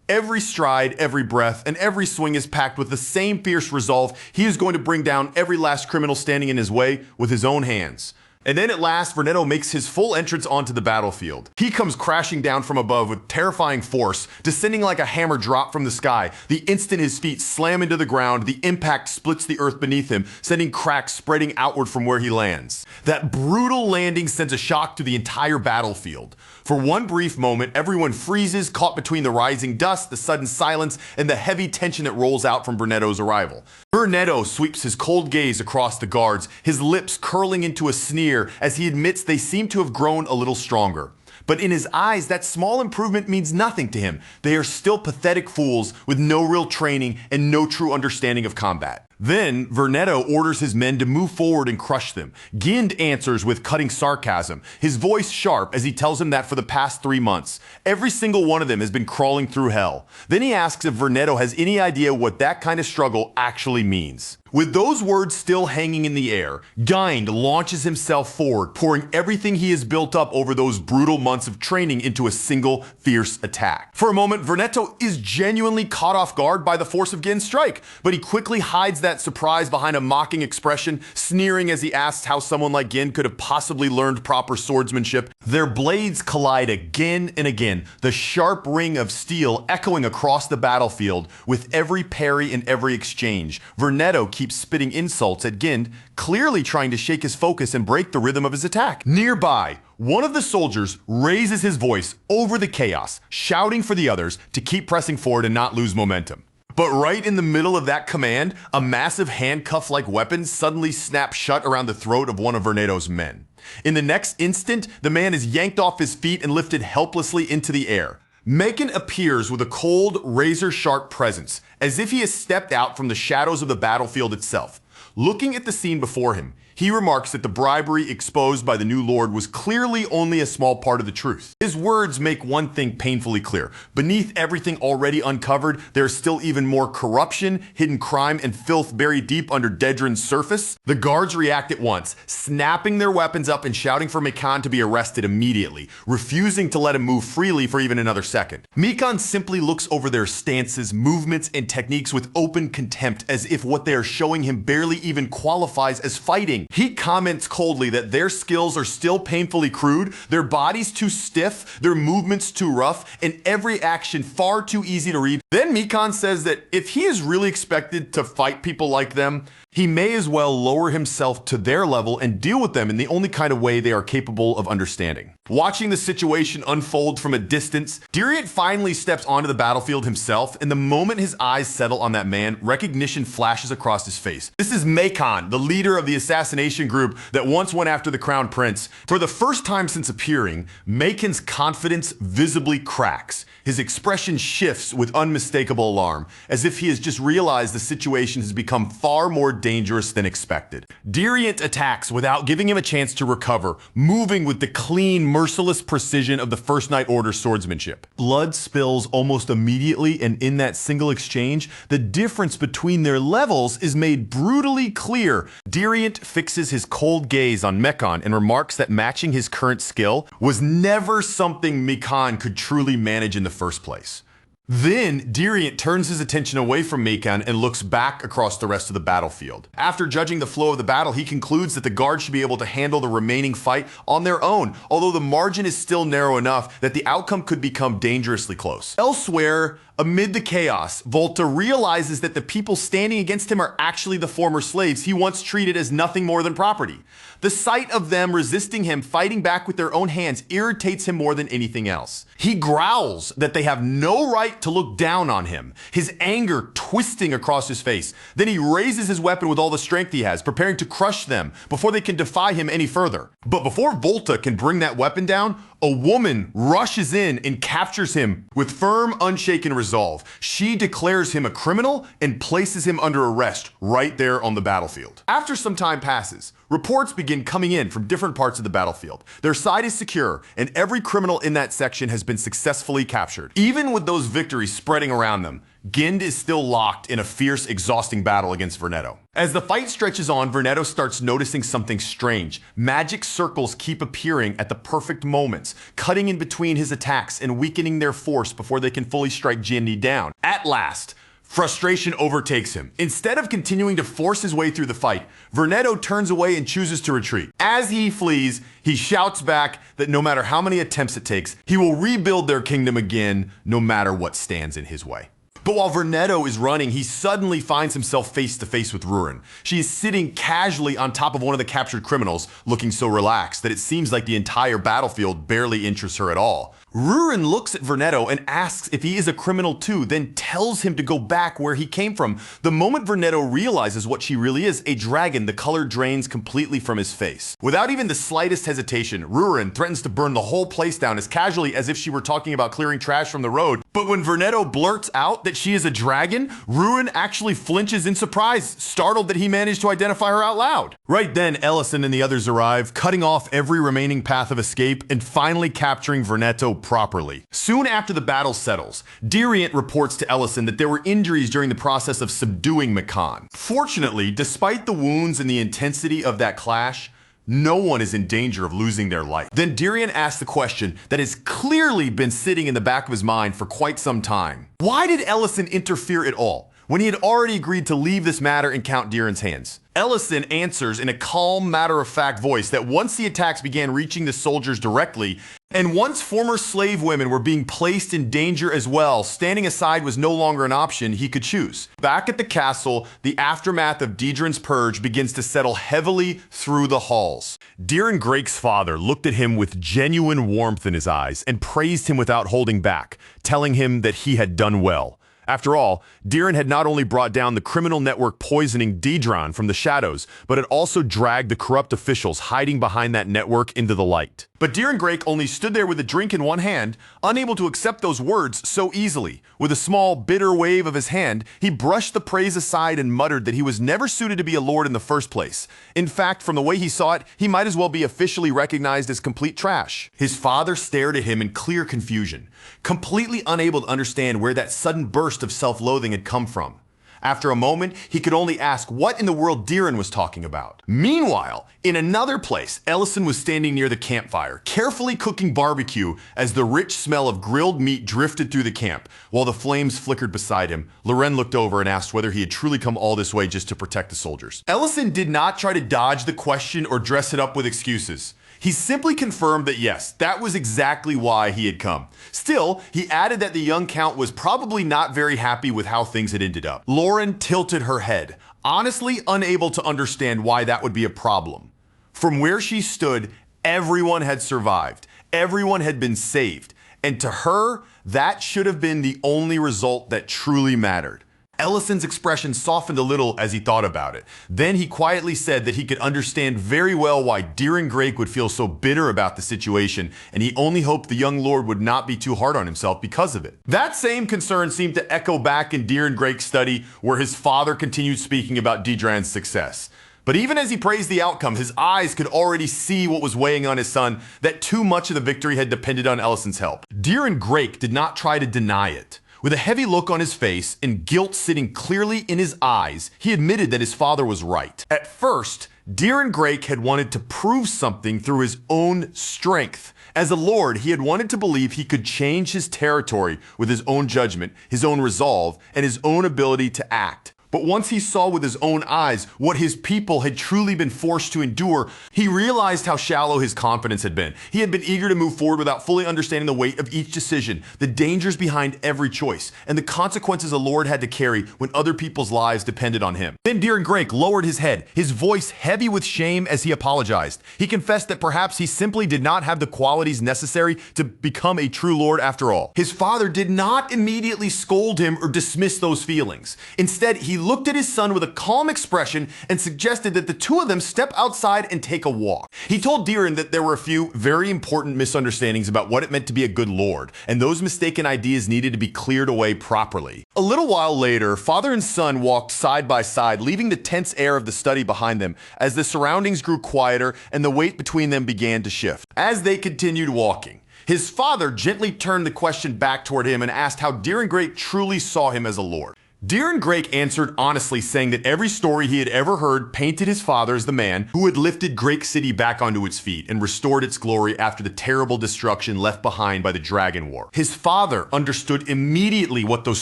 Every stride, every breath, and every swing is packed with the same fierce resolve. He is going to bring down every last criminal standing in his way with his own hands. And then at last, Vernetto makes his full entrance onto the battlefield. He comes crashing down from above with terrifying force, descending like a hammer drop from the sky. The instant his feet slam into the ground, the impact splits the earth beneath him, sending cracks spreading outward from where he lands. That brutal landing sends a shock to the entire battlefield. For one brief moment, everyone freezes, caught between the rising dust, the sudden silence, and the heavy tension that rolls out from Vernetto's arrival. Vernetto sweeps his cold gaze across the guards, his lips curling into a sneer as he admits they seem to have grown a little stronger. But in his eyes, that small improvement means nothing to him. They are still pathetic fools with no real training and no true understanding of combat. Then, Vernetto orders his men to move forward and crush them. Gynd answers with cutting sarcasm, his voice sharp as he tells him that for the past 3 months, every single one of them has been crawling through hell. Then he asks if Vernetto has any idea what that kind of struggle actually means. With those words still hanging in the air, Gynd launches himself forward, pouring everything he has built up over those brutal months of training into a single fierce attack. For a moment, Vernetto is genuinely caught off guard by the force of Gynd's strike, but he quickly hides that surprise behind a mocking expression, sneering as he asks how someone like Gynd could have possibly learned proper swordsmanship. Their blades collide again and again, the sharp ring of steel echoing across the battlefield with every parry and every exchange. Vernetto keeps spitting insults at Gynd, clearly trying to shake his focus and break the rhythm of his attack. Nearby, one of the soldiers raises his voice over the chaos, shouting for the others to keep pressing forward and not lose momentum. But right in the middle of that command, a massive handcuff-like weapon suddenly snaps shut around the throat of one of Vernetto's men. In the next instant, the man is yanked off his feet and lifted helplessly into the air. Mekan appears with a cold, razor-sharp presence, as if he has stepped out from the shadows of the battlefield itself. Looking at the scene before him, he remarks that the bribery exposed by the new lord was clearly only a small part of the truth. His words make one thing painfully clear. Beneath everything already uncovered, there is still even more corruption, hidden crime, and filth buried deep under Dedrin's surface. The guards react at once, snapping their weapons up and shouting for Mekan to be arrested immediately, refusing to let him move freely for even another second. Mekan simply looks over their stances, movements, and techniques with open contempt, as if what they are showing him barely even qualifies as fighting. He comments coldly that their skills are still painfully crude, their bodies too stiff, their movements too rough, and every action far too easy to read. Then Mekan says that if he is really expected to fight people like them, he may as well lower himself to their level and deal with them in the only kind of way they are capable of understanding. Watching the situation unfold from a distance, Diriant finally steps onto the battlefield himself, and the moment his eyes settle on that man, recognition flashes across his face. This is Mekan, the leader of the assassination group that once went after the Crown Prince. For the first time since appearing, Mekan's confidence visibly cracks. His expression shifts with unmistakable alarm, as if he has just realized the situation has become far more dangerous than expected. Diriant attacks without giving him a chance to recover, moving with the clean, merciless precision of the First Night Order swordsmanship. Blood spills almost immediately, and in that single exchange, the difference between their levels is made brutally clear. Diriant fixes his cold gaze on Mekan and remarks that matching his current skill was never something Mekan could truly manage in the first place. Then, Diriant turns his attention away from Mekan and looks back across the rest of the battlefield. After judging the flow of the battle, he concludes that the guards should be able to handle the remaining fight on their own, although the margin is still narrow enough that the outcome could become dangerously close. Elsewhere, amid the chaos, Volta realizes that the people standing against him are actually the former slaves he once treated as nothing more than property. The sight of them resisting him, fighting back with their own hands, irritates him more than anything else. He growls that they have no right to look down on him, his anger twisting across his face. Then he raises his weapon with all the strength he has, preparing to crush them before they can defy him any further. But before Volta can bring that weapon down, a woman rushes in and captures him with firm, unshaken resolve. She declares him a criminal and places him under arrest right there on the battlefield. After some time passes, reports begin coming in from different parts of the battlefield. Their side is secure, and every criminal in that section has been successfully captured. Even with those victories spreading around them, Gind is still locked in a fierce, exhausting battle against Vernetto. As the fight stretches on, Vernetto starts noticing something strange. Magic circles keep appearing at the perfect moments, cutting in between his attacks and weakening their force before they can fully strike Ginny down. At last, frustration overtakes him. Instead of continuing to force his way through the fight, Vernetto turns away and chooses to retreat. As he flees, he shouts back that no matter how many attempts it takes, he will rebuild their kingdom again, no matter what stands in his way. But while Vernetto is running, he suddenly finds himself face to face with Rurin. She is sitting casually on top of one of the captured criminals, looking so relaxed that it seems like the entire battlefield barely interests her at all. Rurin looks at Vernetto and asks if he is a criminal too, then tells him to go back where he came from. The moment Vernetto realizes what she really is, a dragon, the color drains completely from his face. Without even the slightest hesitation, Rurin threatens to burn the whole place down as casually as if she were talking about clearing trash from the road. But when Vernetto blurts out that she is a dragon, Rurin actually flinches in surprise, startled that he managed to identify her out loud. Right then, Ellison and the others arrive, cutting off every remaining path of escape and finally capturing Vernetto properly. Soon after the battle settles, Diriant reports to Ellison that there were injuries during the process of subduing Mekan. Fortunately, despite the wounds and the intensity of that clash, no one is in danger of losing their life. Then Diriant asks the question that has clearly been sitting in the back of his mind for quite some time. Why did Ellison interfere at all, when he had already agreed to leave this matter in Count Diriant's hands? Ellison answers in a calm, matter-of-fact voice that once the attacks began reaching the soldiers directly, and once former slave women were being placed in danger as well, standing aside was no longer an option he could choose. Back at the castle, the aftermath of Dedrin's purge begins to settle heavily through the halls. Diren Grake's father looked at him with genuine warmth in his eyes and praised him without holding back, telling him that he had done well. After all, Diren had not only brought down the criminal network poisoning Dedron from the shadows, but had also dragged the corrupt officials hiding behind that network into the light. But Diren Grake only stood there with a drink in one hand, unable to accept those words so easily. With a small, bitter wave of his hand, he brushed the praise aside and muttered that he was never suited to be a lord in the first place. In fact, from the way he saw it, he might as well be officially recognized as complete trash. His father stared at him in clear confusion, completely unable to understand where that sudden burst of self-loathing had come from. After a moment, he could only ask what in the world Diren was talking about. Meanwhile, in another place, Ellison was standing near the campfire, carefully cooking barbecue as the rich smell of grilled meat drifted through the camp. While the flames flickered beside him, Loren looked over and asked whether he had truly come all this way just to protect the soldiers. Ellison did not try to dodge the question or dress it up with excuses. He simply confirmed that yes, that was exactly why he had come. Still, he added that the young count was probably not very happy with how things had ended up. Lauren tilted her head, honestly unable to understand why that would be a problem. From where she stood, everyone had survived. Everyone had been saved. And to her, that should have been the only result that truly mattered. Ellison's expression softened a little as he thought about it. Then he quietly said that he could understand very well why Diren Grake would feel so bitter about the situation, and he only hoped the young lord would not be too hard on himself because of it. That same concern seemed to echo back in Diren Grake's study, where his father continued speaking about Dedran's success. But even as he praised the outcome, his eyes could already see what was weighing on his son, that too much of the victory had depended on Ellison's help. Diren Grake did not try to deny it. With a heavy look on his face and guilt sitting clearly in his eyes, he admitted that his father was right. At first, Diren Grake had wanted to prove something through his own strength. As a lord, he had wanted to believe he could change his territory with his own judgment, his own resolve, and his own ability to act. But once he saw with his own eyes what his people had truly been forced to endure, he realized how shallow his confidence had been. He had been eager to move forward without fully understanding the weight of each decision, the dangers behind every choice, and the consequences a lord had to carry when other people's lives depended on him. Then Diren Grake lowered his head, his voice heavy with shame as he apologized. He confessed that perhaps he simply did not have the qualities necessary to become a true lord after all. His father did not immediately scold him or dismiss those feelings. Instead, he looked at his son with a calm expression and suggested that the two of them step outside and take a walk. He told Diren that there were a few very important misunderstandings about what it meant to be a good lord, and those mistaken ideas needed to be cleared away properly. A little while later, father and son walked side by side, leaving the tense air of the study behind them as the surroundings grew quieter and the weight between them began to shift. As they continued walking, his father gently turned the question back toward him and asked how Diren Grake truly saw him as a lord. Diren Grake answered honestly, saying that every story he had ever heard painted his father as the man who had lifted Grake City back onto its feet and restored its glory after the terrible destruction left behind by the Dragon War. His father understood immediately what those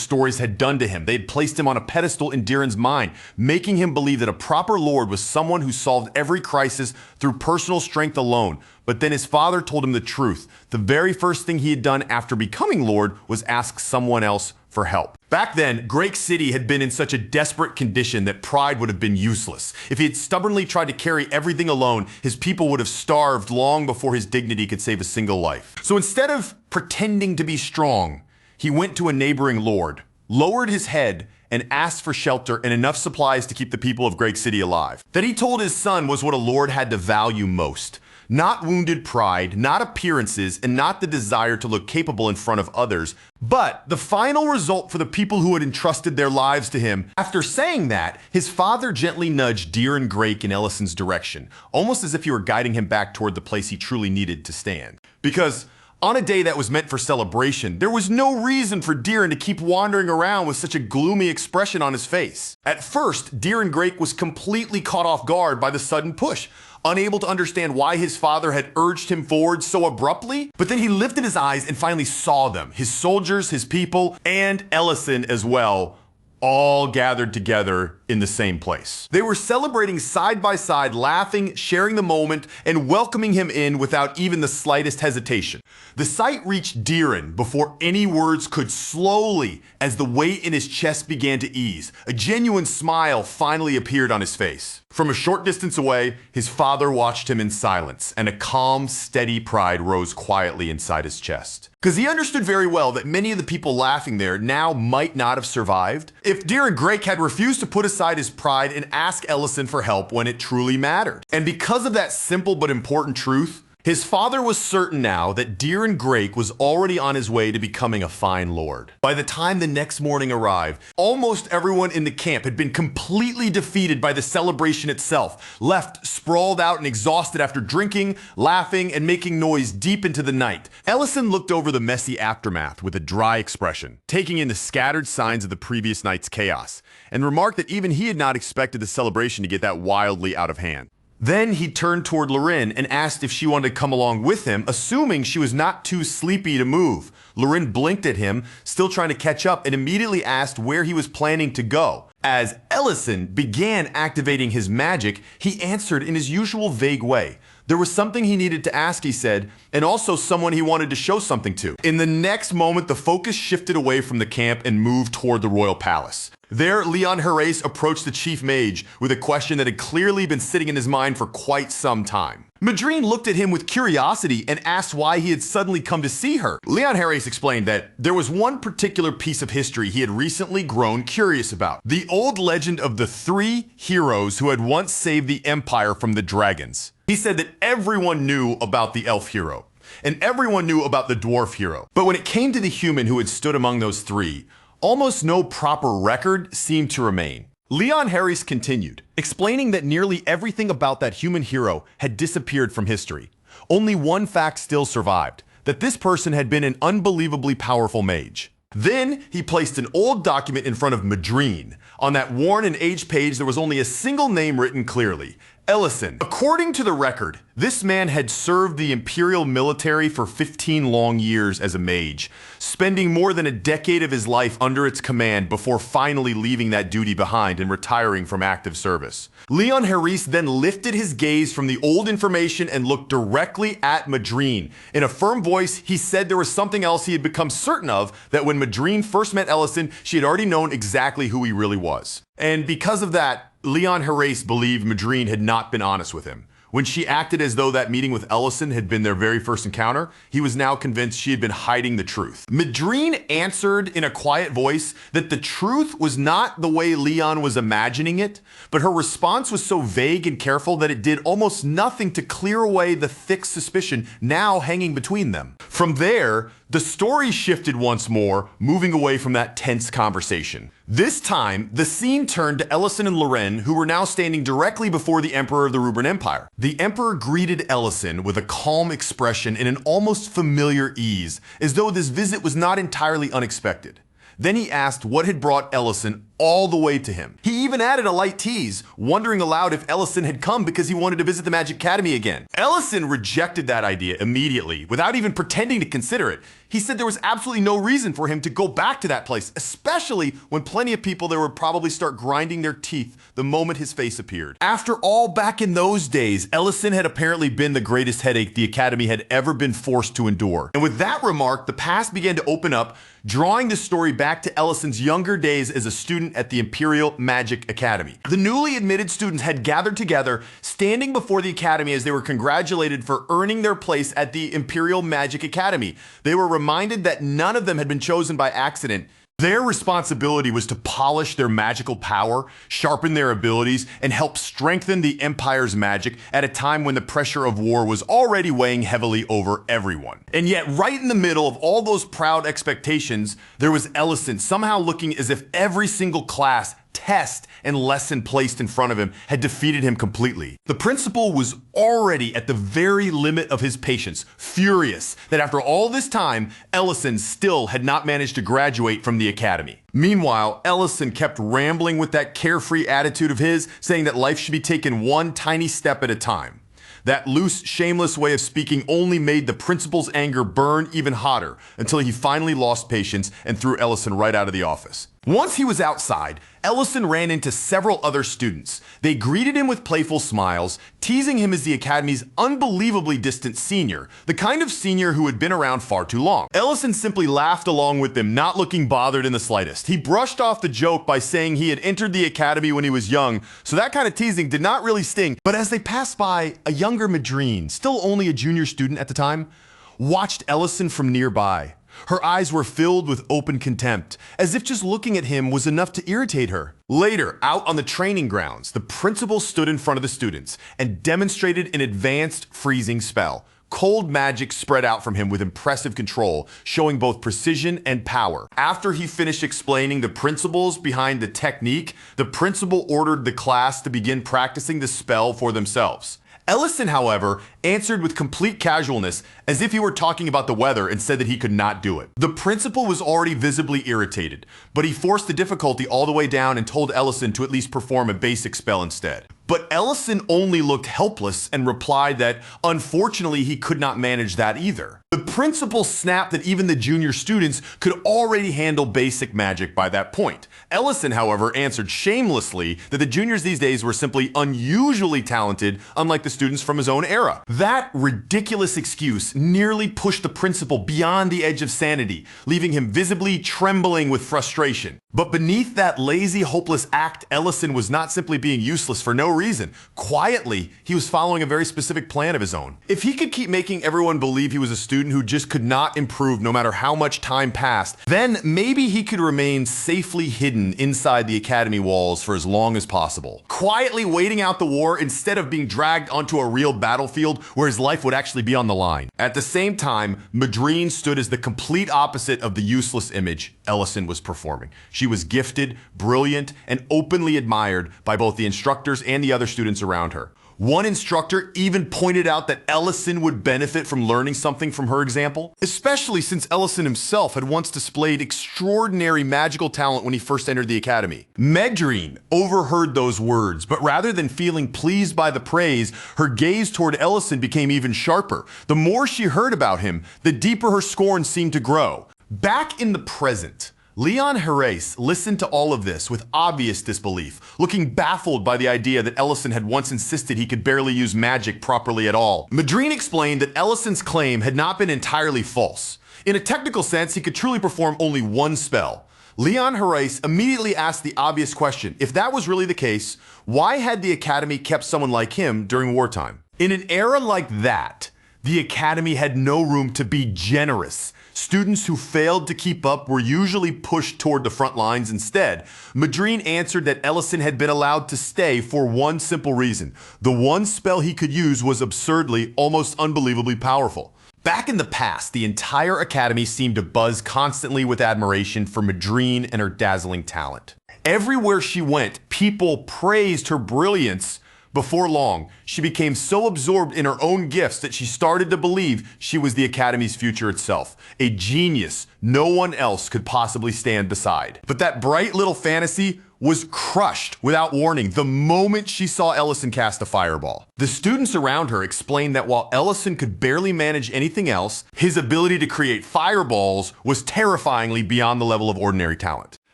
stories had done to him. They had placed him on a pedestal in Diren's mind, making him believe that a proper lord was someone who solved every crisis through personal strength alone. But then his father told him the truth. The very first thing he had done after becoming lord was ask someone else for help. Back then, Grake City had been in such a desperate condition that pride would have been useless. If he had stubbornly tried to carry everything alone, his people would have starved long before his dignity could save a single life. So instead of pretending to be strong, he went to a neighboring lord, lowered his head, and asked for shelter and enough supplies to keep the people of Grake City alive. That he told his son was what a lord had to value most. Not wounded pride, not appearances, and not the desire to look capable in front of others, but the final result for the people who had entrusted their lives to him. After saying that, his father gently nudged Diren Grake in Ellison's direction, almost as if he were guiding him back toward the place he truly needed to stand. Because on a day that was meant for celebration, there was no reason for Diren to keep wandering around with such a gloomy expression on his face. At first, Diren Grake was completely caught off guard by the sudden push, unable to understand why his father had urged him forward so abruptly. But then he lifted his eyes and finally saw them, his soldiers, his people, and Ellison as well, all gathered together in the same place. They were celebrating side by side, laughing, sharing the moment, and welcoming him in without even the slightest hesitation. The sight reached Diren before any words could. Slowly, as the weight in his chest began to ease, a genuine smile finally appeared on his face. From a short distance away, his father watched him in silence, and a calm, steady pride rose quietly inside his chest. Because he understood very well that many of the people laughing there now might not have survived if Diren Grake had refused to put aside his pride and ask Ellison for help when it truly mattered. And because of that simple but important truth, his father was certain now that Diren Grake was already on his way to becoming a fine lord. By the time the next morning arrived, almost everyone in the camp had been completely defeated by the celebration itself, left sprawled out and exhausted after drinking, laughing, and making noise deep into the night. Ellison looked over the messy aftermath with a dry expression, taking in the scattered signs of the previous night's chaos, and remarked that even he had not expected the celebration to get that wildly out of hand. Then he turned toward Loren and asked if she wanted to come along with him, assuming she was not too sleepy to move. Loren blinked at him, still trying to catch up, and immediately asked where he was planning to go. As Ellison began activating his magic, he answered in his usual vague way. There was something he needed to ask, he said, and also someone he wanted to show something to. In the next moment, the focus shifted away from the camp and moved toward the royal palace. There, Leon Herase approached the chief mage with a question that had clearly been sitting in his mind for quite some time. Madrine looked at him with curiosity and asked why he had suddenly come to see her. Leon Herase explained that there was one particular piece of history he had recently grown curious about. The old legend of the 3 heroes who had once saved the Empire from the dragons. He said that everyone knew about the elf hero, and everyone knew about the dwarf hero. But when it came to the human who had stood among those 3, almost no proper record seemed to remain. Leon Herase continued, explaining that nearly everything about that human hero had disappeared from history. Only one fact still survived, that this person had been an unbelievably powerful mage. Then he placed an old document in front of Madrine. On that worn and aged page, there was only a single name written clearly: Ellison. According to the record, this man had served the Imperial military for 15 long years as a mage, spending more than a decade of his life under its command before finally leaving that duty behind and retiring from active service. Leon Herase then lifted his gaze from the old information and looked directly at Madrine. In a firm voice, he said there was something else he had become certain of, that when Madrine first met Ellison, she had already known exactly who he really was. And because of that, Leon Herase believed Madrine had not been honest with him. When she acted as though that meeting with Ellison had been their very first encounter, he was now convinced she had been hiding the truth. Madrine answered in a quiet voice that the truth was not the way Leon was imagining it, but her response was so vague and careful that it did almost nothing to clear away the thick suspicion now hanging between them. From there, the story shifted once more, moving away from that tense conversation. This time, the scene turned to Ellison and Loren, who were now standing directly before the Emperor of the Ruben Empire. The Emperor greeted Ellison with a calm expression and an almost familiar ease, as though this visit was not entirely unexpected. Then he asked what had brought Ellison all the way to him. He even added a light tease, wondering aloud if Ellison had come because he wanted to visit the Magic Academy again. Ellison rejected that idea immediately, without even pretending to consider it. He said there was absolutely no reason for him to go back to that place, especially when plenty of people there would probably start grinding their teeth the moment his face appeared. After all, back in those days, Ellison had apparently been the greatest headache the Academy had ever been forced to endure. And with that remark, the past began to open up, drawing the story back to Ellison's younger days as a student at the Imperial Magic Academy. The newly admitted students had gathered together, standing before the Academy as they were congratulated for earning their place at the Imperial Magic Academy. They were reminded that none of them had been chosen by accident. Their responsibility was to polish their magical power, sharpen their abilities, and help strengthen the Empire's magic at a time when the pressure of war was already weighing heavily over everyone. And yet, right in the middle of all those proud expectations, there was Ellison, somehow looking as if every single class, test, and lesson placed in front of him had defeated him completely. The principal was already at the very limit of his patience, furious that after all this time, Ellison still had not managed to graduate from the academy. Meanwhile, Ellison kept rambling with that carefree attitude of his, saying that life should be taken one tiny step at a time. That loose, shameless way of speaking only made the principal's anger burn even hotter until he finally lost patience and threw Ellison right out of the office. Once he was outside, Ellison ran into several other students. They greeted him with playful smiles, teasing him as the Academy's unbelievably distant senior, the kind of senior who had been around far too long. Ellison simply laughed along with them, not looking bothered in the slightest. He brushed off the joke by saying he had entered the Academy when he was young, so that kind of teasing did not really sting. But as they passed by, a younger Madrine, still only a junior student at the time, watched Ellison from nearby. Her eyes were filled with open contempt, as if just looking at him was enough to irritate her. Later, out on the training grounds, the principal stood in front of the students and demonstrated an advanced freezing spell. Cold magic spread out from him with impressive control, showing both precision and power. After he finished explaining the principles behind the technique, the principal ordered the class to begin practicing the spell for themselves. Ellison, however, answered with complete casualness, as if he were talking about the weather, and said that he could not do it. The principal was already visibly irritated, but he forced the difficulty all the way down and told Ellison to at least perform a basic spell instead. But Ellison only looked helpless and replied that, unfortunately, he could not manage that either. The principal snapped that even the junior students could already handle basic magic by that point. Ellison, however, answered shamelessly that the juniors these days were simply unusually talented, unlike the students from his own era. That ridiculous excuse nearly pushed the principal beyond the edge of sanity, leaving him visibly trembling with frustration. But beneath that lazy, hopeless act, Ellison was not simply being useless for no reason. Quietly, he was following a very specific plan of his own. If he could keep making everyone believe he was a student who just could not improve no matter how much time passed, then maybe he could remain safely hidden inside the Academy walls for as long as possible. Quietly waiting out the war instead of being dragged onto a real battlefield where his life would actually be on the line. At the same time, Madrine stood as the complete opposite of the useless image Ellison was performing. She was gifted, brilliant, and openly admired by both the instructors and the other students around her. One instructor even pointed out that Ellison would benefit from learning something from her example, especially since Ellison himself had once displayed extraordinary magical talent when he first entered the Academy. Madrine overheard those words, but rather than feeling pleased by the praise, her gaze toward Ellison became even sharper. The more she heard about him, the deeper her scorn seemed to grow. Back in the present, Leon Herrese listened to all of this with obvious disbelief, looking baffled by the idea that Ellison had once insisted he could barely use magic properly at all. Madrine explained that Ellison's claim had not been entirely false. In a technical sense, he could truly perform only one spell. Leon Herrese immediately asked the obvious question: if that was really the case, why had the Academy kept someone like him during wartime? In an era like that, the Academy had no room to be generous. Students who failed to keep up were usually pushed toward the front lines instead. Madrine answered that Ellison had been allowed to stay for one simple reason. The one spell he could use was absurdly, almost unbelievably powerful. Back in the past, the entire Academy seemed to buzz constantly with admiration for Madrine and her dazzling talent. Everywhere she went, people praised her brilliance. Before long, she became so absorbed in her own gifts that she started to believe she was the Academy's future itself, a genius no one else could possibly stand beside. But that bright little fantasy was crushed without warning the moment she saw Ellison cast a fireball. The students around her explained that while Ellison could barely manage anything else, his ability to create fireballs was terrifyingly beyond the level of ordinary talent.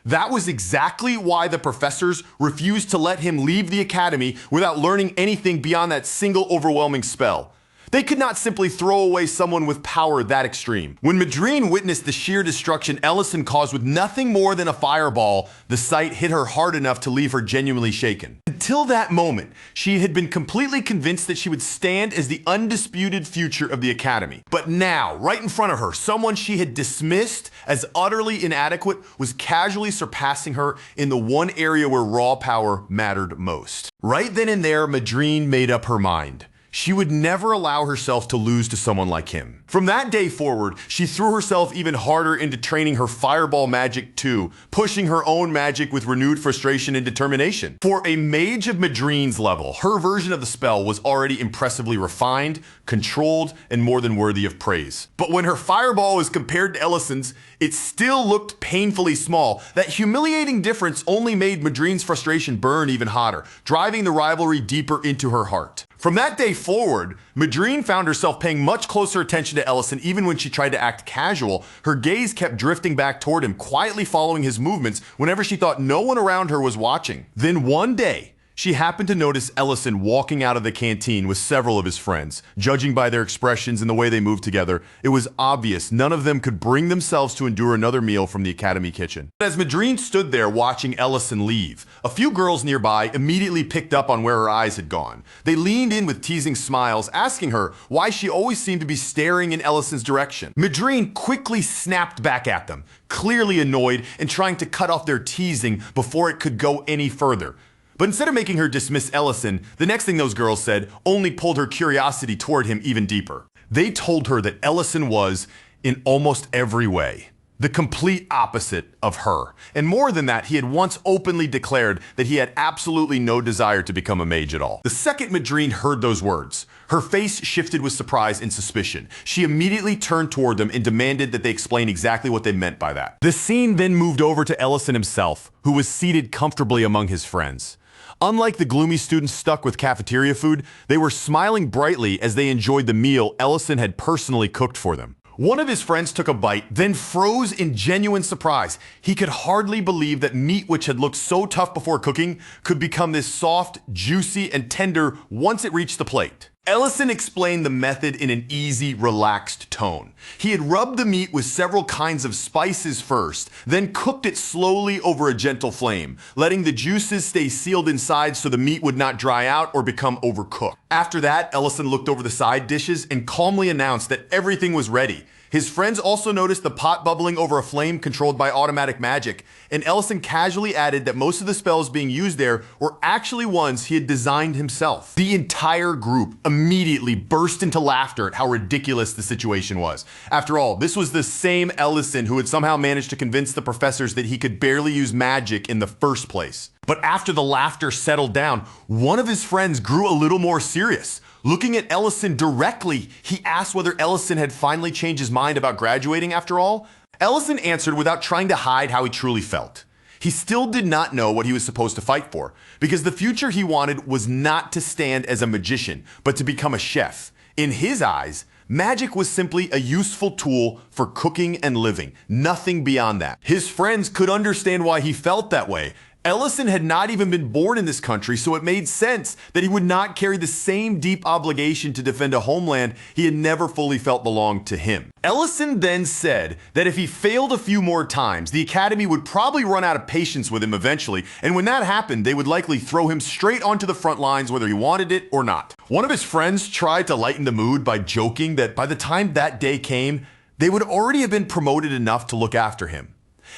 That was exactly why the professors refused to let him leave the Academy without learning anything beyond that single overwhelming spell. They could not simply throw away someone with power that extreme. When Madrine witnessed the sheer destruction Ellison caused with nothing more than a fireball, the sight hit her hard enough to leave her genuinely shaken. Until that moment, she had been completely convinced that she would stand as the undisputed future of the Academy. But now, right in front of her, someone she had dismissed as utterly inadequate was casually surpassing her in the one area where raw power mattered most. Right then and there, Madrine made up her mind. She would never allow herself to lose to someone like him. From that day forward, she threw herself even harder into training her fireball magic too, pushing her own magic with renewed frustration and determination. For a mage of Madrine's level, her version of the spell was already impressively refined, controlled, and more than worthy of praise. But when her fireball was compared to Ellison's, it still looked painfully small. That humiliating difference only made Madrine's frustration burn even hotter, driving the rivalry deeper into her heart. From that day forward, Madrine found herself paying much closer attention to Ellison even when she tried to act casual. Her gaze kept drifting back toward him, quietly following his movements whenever she thought no one around her was watching. Then one day, she happened to notice Ellison walking out of the canteen with several of his friends. Judging by their expressions and the way they moved together, it was obvious none of them could bring themselves to endure another meal from the academy kitchen. As Madrine stood there watching Ellison leave, a few girls nearby immediately picked up on where her eyes had gone. They leaned in with teasing smiles, asking her why she always seemed to be staring in Ellison's direction. Madrine quickly snapped back at them, clearly annoyed and trying to cut off their teasing before it could go any further. But instead of making her dismiss Ellison, the next thing those girls said only pulled her curiosity toward him even deeper. They told her that Ellison was, in almost every way, the complete opposite of her. And more than that, he had once openly declared that he had absolutely no desire to become a mage at all. The second Madrine heard those words, her face shifted with surprise and suspicion. She immediately turned toward them and demanded that they explain exactly what they meant by that. The scene then moved over to Ellison himself, who was seated comfortably among his friends. Unlike the gloomy students stuck with cafeteria food, they were smiling brightly as they enjoyed the meal Ellison had personally cooked for them. One of his friends took a bite, then froze in genuine surprise. He could hardly believe that meat which had looked so tough before cooking could become this soft, juicy, and tender once it reached the plate. Ellison explained the method in an easy, relaxed tone. He had rubbed the meat with several kinds of spices first, then cooked it slowly over a gentle flame, letting the juices stay sealed inside so the meat would not dry out or become overcooked. After that, Ellison looked over the side dishes and calmly announced that everything was ready. His friends also noticed the pot bubbling over a flame controlled by automatic magic, and Ellison casually added that most of the spells being used there were actually ones he had designed himself. The entire group immediately burst into laughter at how ridiculous the situation was. After all, this was the same Ellison who had somehow managed to convince the professors that he could barely use magic in the first place. But after the laughter settled down, one of his friends grew a little more serious. Looking at Ellison directly, he asked whether Ellison had finally changed his mind about graduating after all. Ellison answered without trying to hide how he truly felt. He still did not know what he was supposed to fight for, because the future he wanted was not to stand as a magician, but to become a chef. In his eyes, magic was simply a useful tool for cooking and living, nothing beyond that. His friends could understand why he felt that way. Ellison had not even been born in this country, so it made sense that he would not carry the same deep obligation to defend a homeland he had never fully felt belonged to him. Ellison then said that if he failed a few more times, the Academy would probably run out of patience with him eventually, and when that happened, they would likely throw him straight onto the front lines whether he wanted it or not. One of his friends tried to lighten the mood by joking that by the time that day came, they would already have been promoted enough to look after him.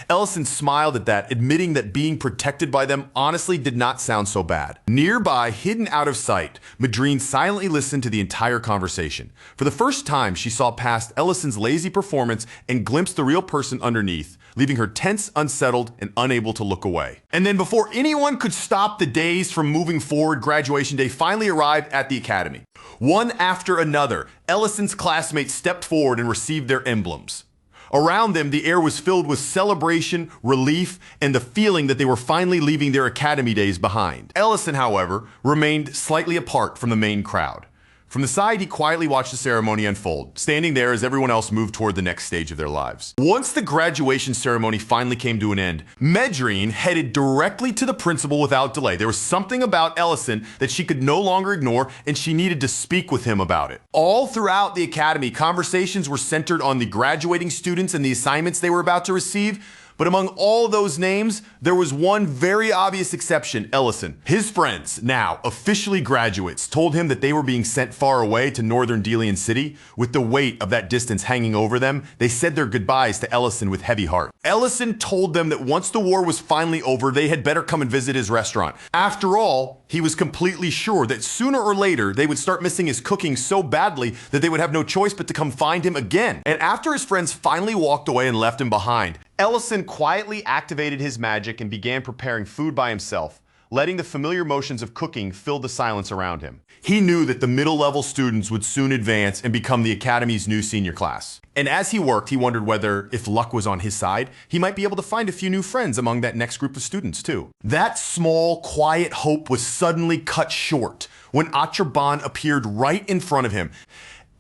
Ellison smiled at that, admitting that being protected by them honestly did not sound so bad. Nearby, hidden out of sight, Madrine silently listened to the entire conversation. For the first time, she saw past Ellison's lazy performance and glimpsed the real person underneath, leaving her tense, unsettled, and unable to look away. And then before anyone could stop the days from moving forward, graduation day finally arrived at the academy. One after another, Ellison's classmates stepped forward and received their emblems. Around them, the air was filled with celebration, relief, and the feeling that they were finally leaving their academy days behind. Ellison, however, remained slightly apart from the main crowd. From the side, he quietly watched the ceremony unfold, standing there as everyone else moved toward the next stage of their lives. Once the graduation ceremony finally came to an end, Madrine headed directly to the principal without delay. There was something about Ellison that she could no longer ignore, and she needed to speak with him about it. All throughout the academy, conversations were centered on the graduating students and the assignments they were about to receive. But among all those names, there was one very obvious exception, Ellison. His friends, now officially graduates, told him that they were being sent far away to northern Delian City. With the weight of that distance hanging over them, they said their goodbyes to Ellison with heavy heart. Ellison told them that once the war was finally over, they had better come and visit his restaurant. After all, he was completely sure that sooner or later, they would start missing his cooking so badly that they would have no choice but to come find him again. And after his friends finally walked away and left him behind, Ellison quietly activated his magic and began preparing food by himself, letting the familiar motions of cooking fill the silence around him. He knew that the middle-level students would soon advance and become the Academy's new senior class. And as he worked, he wondered whether, if luck was on his side, he might be able to find a few new friends among that next group of students, too. That small, quiet hope was suddenly cut short when Archmage appeared right in front of him.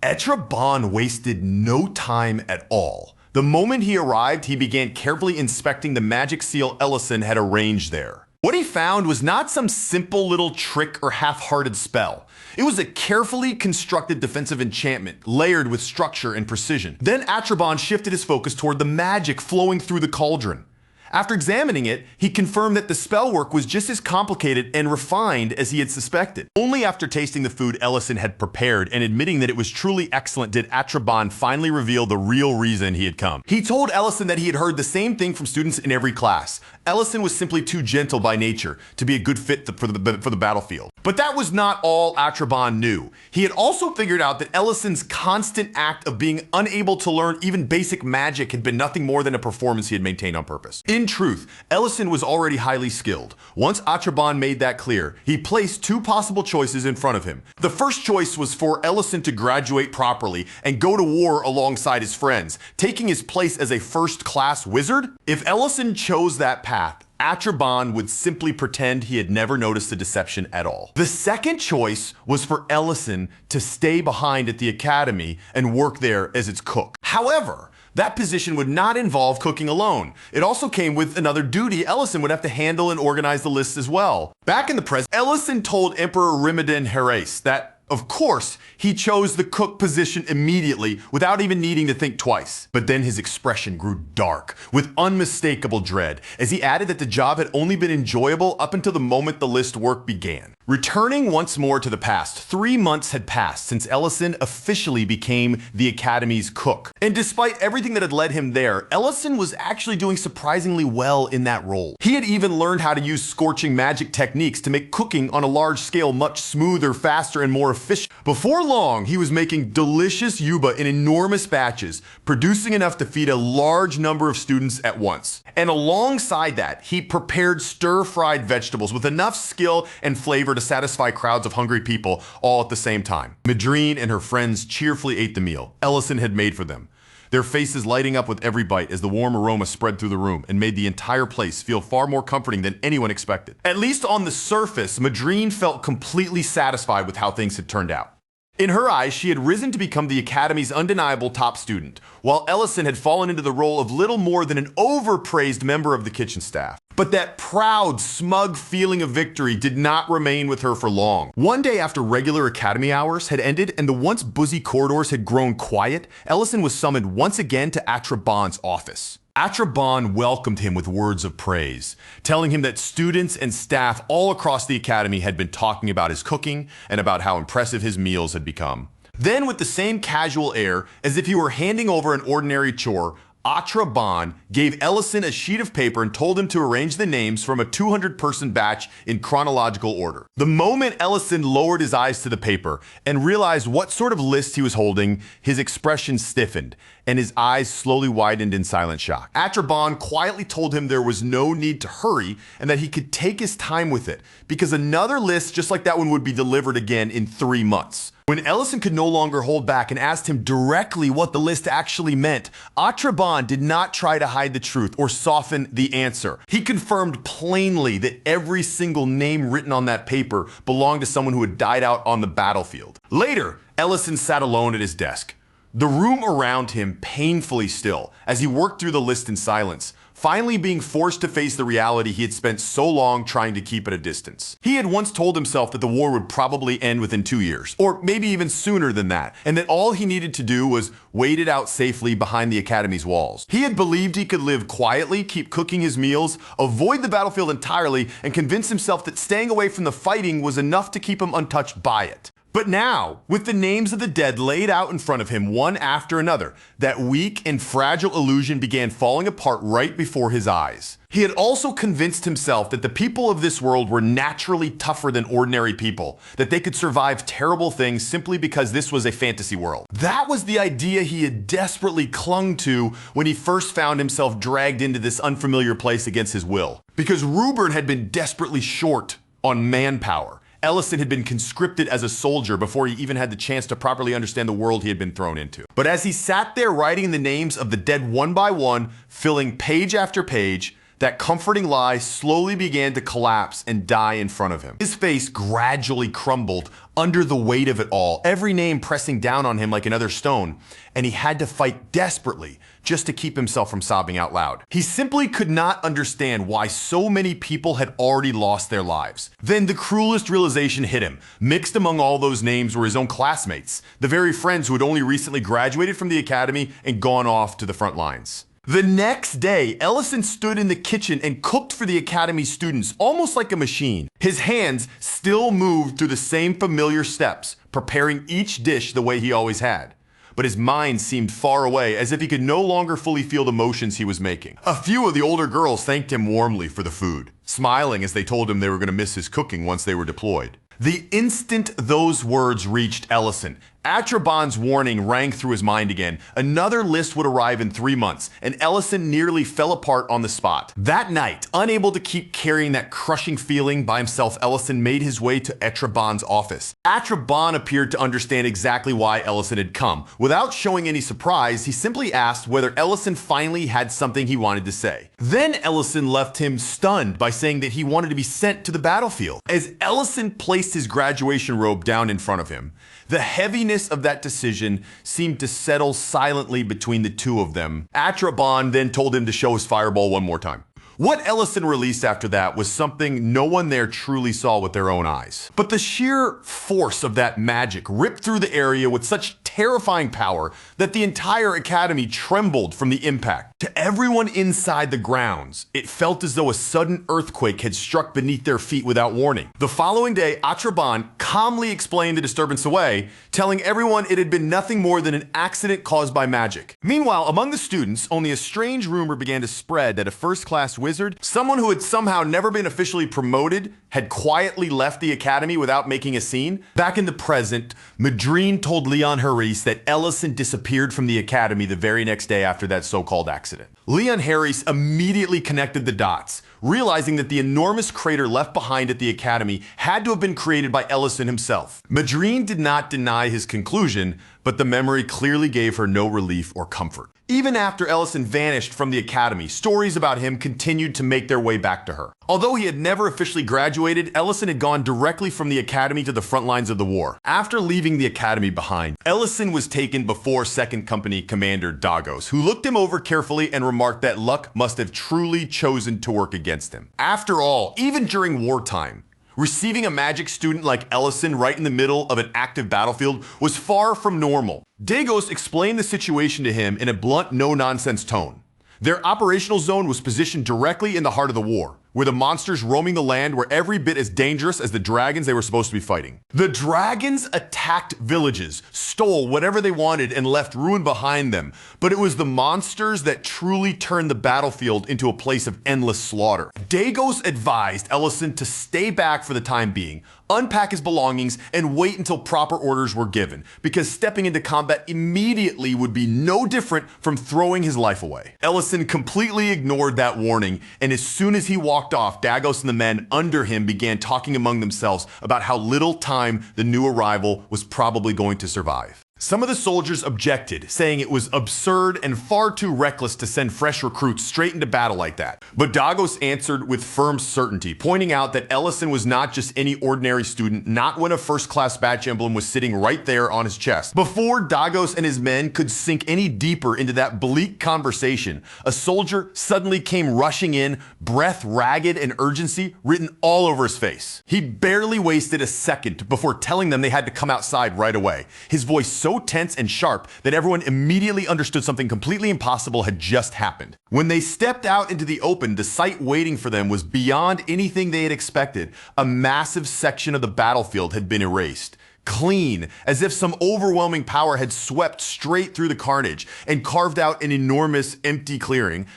Archmage wasted no time at all. The moment he arrived, he began carefully inspecting the magic seal Ellison had arranged there. What he found was not some simple little trick or half-hearted spell. It was a carefully constructed defensive enchantment, layered with structure and precision. Then Archmage shifted his focus toward the magic flowing through the cauldron. After examining it, he confirmed that the spell work was just as complicated and refined as he had suspected. Only after tasting the food Ellison had prepared and admitting that it was truly excellent did Archmage finally reveal the real reason he had come. He told Ellison that he had heard the same thing from students in every class. Ellison was simply too gentle by nature to be a good fit for the battlefield. But that was not all Archmage knew. He had also figured out that Ellison's constant act of being unable to learn even basic magic had been nothing more than a performance he had maintained on purpose. In truth, Ellison was already highly skilled. Once Archmage made that clear, he placed two possible choices in front of him. The first choice was for Ellison to graduate properly and go to war alongside his friends, taking his place as a first-class wizard. If Ellison chose that path, Archmage would simply pretend he had never noticed the deception at all. The second choice was for Ellison to stay behind at the Academy and work there as its cook. However, that position would not involve cooking alone. It also came with another duty. Ellison would have to handle and organize the lists as well. Back in the present, Ellison told Emperor Ramadan Harais that, of course, he chose the cook position immediately without even needing to think twice. But then his expression grew dark with unmistakable dread as he added that the job had only been enjoyable up until the moment the list work began. Returning once more to the past, 3 months had passed since Ellison officially became the Academy's cook. And despite everything that had led him there, Ellison was actually doing surprisingly well in that role. He had even learned how to use scorching magic techniques to make cooking on a large scale much smoother, faster, and more efficient. Before long, he was making delicious yuba in enormous batches, producing enough to feed a large number of students at once. And alongside that, he prepared stir-fried vegetables with enough skill and flavor to satisfy crowds of hungry people all at the same time. Madrine and her friends cheerfully ate the meal Ellison had made for them, their faces lighting up with every bite as the warm aroma spread through the room and made the entire place feel far more comforting than anyone expected. At least on the surface, Madrine felt completely satisfied with how things had turned out. In her eyes, she had risen to become the Academy's undeniable top student, while Ellison had fallen into the role of little more than an overpraised member of the kitchen staff. But that proud, smug feeling of victory did not remain with her for long. One day after regular Academy hours had ended and the once busy corridors had grown quiet, Ellison was summoned once again to Archmage's office. Archmage welcomed him with words of praise, telling him that students and staff all across the Academy had been talking about his cooking and about how impressive his meals had become. Then, with the same casual air, as if he were handing over an ordinary chore, Archmage gave Ellison a sheet of paper and told him to arrange the names from a 200-person batch in chronological order. The moment Ellison lowered his eyes to the paper and realized what sort of list he was holding, his expression stiffened, and his eyes slowly widened in silent shock. Archmage quietly told him there was no need to hurry and that he could take his time with it, because another list just like that one would be delivered again in 3 months. When Ellison could no longer hold back and asked him directly what the list actually meant, Archmage did not try to hide the truth or soften the answer. He confirmed plainly that every single name written on that paper belonged to someone who had died out on the battlefield. Later, Ellison sat alone at his desk, the room around him painfully still as he worked through the list in silence, finally being forced to face the reality he had spent so long trying to keep at a distance. He had once told himself that the war would probably end within 2 years, or maybe even sooner than that, and that all he needed to do was wait it out safely behind the Academy's walls. He had believed he could live quietly, keep cooking his meals, avoid the battlefield entirely, and convince himself that staying away from the fighting was enough to keep him untouched by it. But now, with the names of the dead laid out in front of him one after another, that weak and fragile illusion began falling apart right before his eyes. He had also convinced himself that the people of this world were naturally tougher than ordinary people, that they could survive terrible things simply because this was a fantasy world. That was the idea he had desperately clung to when he first found himself dragged into this unfamiliar place against his will. Because Rubern had been desperately short on manpower. Ellison had been conscripted as a soldier before he even had the chance to properly understand the world he had been thrown into. But as he sat there writing the names of the dead one by one, filling page after page, that comforting lie slowly began to collapse and die in front of him. His face gradually crumbled under the weight of it all, every name pressing down on him like another stone, and he had to fight desperately just to keep himself from sobbing out loud. He simply could not understand why so many people had already lost their lives. Then the cruelest realization hit him. Mixed among all those names were his own classmates, the very friends who had only recently graduated from the academy and gone off to the front lines. The next day, Ellison stood in the kitchen and cooked for the academy students, almost like a machine. His hands still moved through the same familiar steps, preparing each dish the way he always had. But his mind seemed far away, as if he could no longer fully feel the motions he was making. A few of the older girls thanked him warmly for the food, smiling as they told him they were going to miss his cooking once they were deployed. The instant those words reached Ellison, Atraban's warning rang through his mind again. Another list would arrive in 3 months, and Ellison nearly fell apart on the spot. That night, unable to keep carrying that crushing feeling by himself, Ellison made his way to Atraban's office. Atraban appeared to understand exactly why Ellison had come. Without showing any surprise, he simply asked whether Ellison finally had something he wanted to say. Then Ellison left him stunned by saying that he wanted to be sent to the battlefield. As Ellison placed his graduation robe down in front of him, the heaviness of that decision seemed to settle silently between the two of them. Atraban then told him to show his fireball one more time. What Ellison released after that was something no one there truly saw with their own eyes. But the sheer force of that magic ripped through the area with such terrifying power that the entire academy trembled from the impact. To everyone inside the grounds, it felt as though a sudden earthquake had struck beneath their feet without warning. The following day, Atraban calmly explained the disturbance away, telling everyone it had been nothing more than an accident caused by magic. Meanwhile, among the students, only a strange rumor began to spread that a first-class wizard, someone who had somehow never been officially promoted, had quietly left the academy without making a scene. Back in the present, Madrine told Leon Harris that Ellison disappeared from the academy the very next day after that so-called accident. Leon Harris immediately connected the dots, realizing that the enormous crater left behind at the academy had to have been created by Ellison himself. Madrine did not deny his conclusion, but the memory clearly gave her no relief or comfort. Even after Ellison vanished from the academy, stories about him continued to make their way back to her. Although he had never officially graduated, Ellison had gone directly from the academy to the front lines of the war. After leaving the academy behind, Ellison was taken before 2nd Company Commander Dagos, who looked him over carefully and remarked that luck must have truly chosen to work against him. After all, even during wartime, receiving a magic student like Ellison right in the middle of an active battlefield was far from normal. Dagos explained the situation to him in a blunt, no-nonsense tone. Their operational zone was positioned directly in the heart of the war, where the monsters roaming the land were every bit as dangerous as the dragons they were supposed to be fighting. The dragons attacked villages, stole whatever they wanted, and left ruin behind them. But it was the monsters that truly turned the battlefield into a place of endless slaughter. Dagos advised Ellison to stay back for the time being, unpack his belongings, and wait until proper orders were given, because stepping into combat immediately would be no different from throwing his life away. Ellison completely ignored that warning, and as soon as he walked off, Dagos and the men under him began talking among themselves about how little time the new arrival was probably going to survive. Some of the soldiers objected, saying it was absurd and far too reckless to send fresh recruits straight into battle like that. But Dagos answered with firm certainty, pointing out that Ellison was not just any ordinary student, not when a first-class badge emblem was sitting right there on his chest. Before Dagos and his men could sink any deeper into that bleak conversation, a soldier suddenly came rushing in, breath ragged and urgency written all over his face. He barely wasted a second before telling them they had to come outside right away, his voice so tense and sharp that everyone immediately understood something completely impossible had just happened. When they stepped out into the open, the sight waiting for them was beyond anything they had expected. A massive section of the battlefield had been erased. Clean, as if some overwhelming power had swept straight through the carnage and carved out an enormous empty clearing.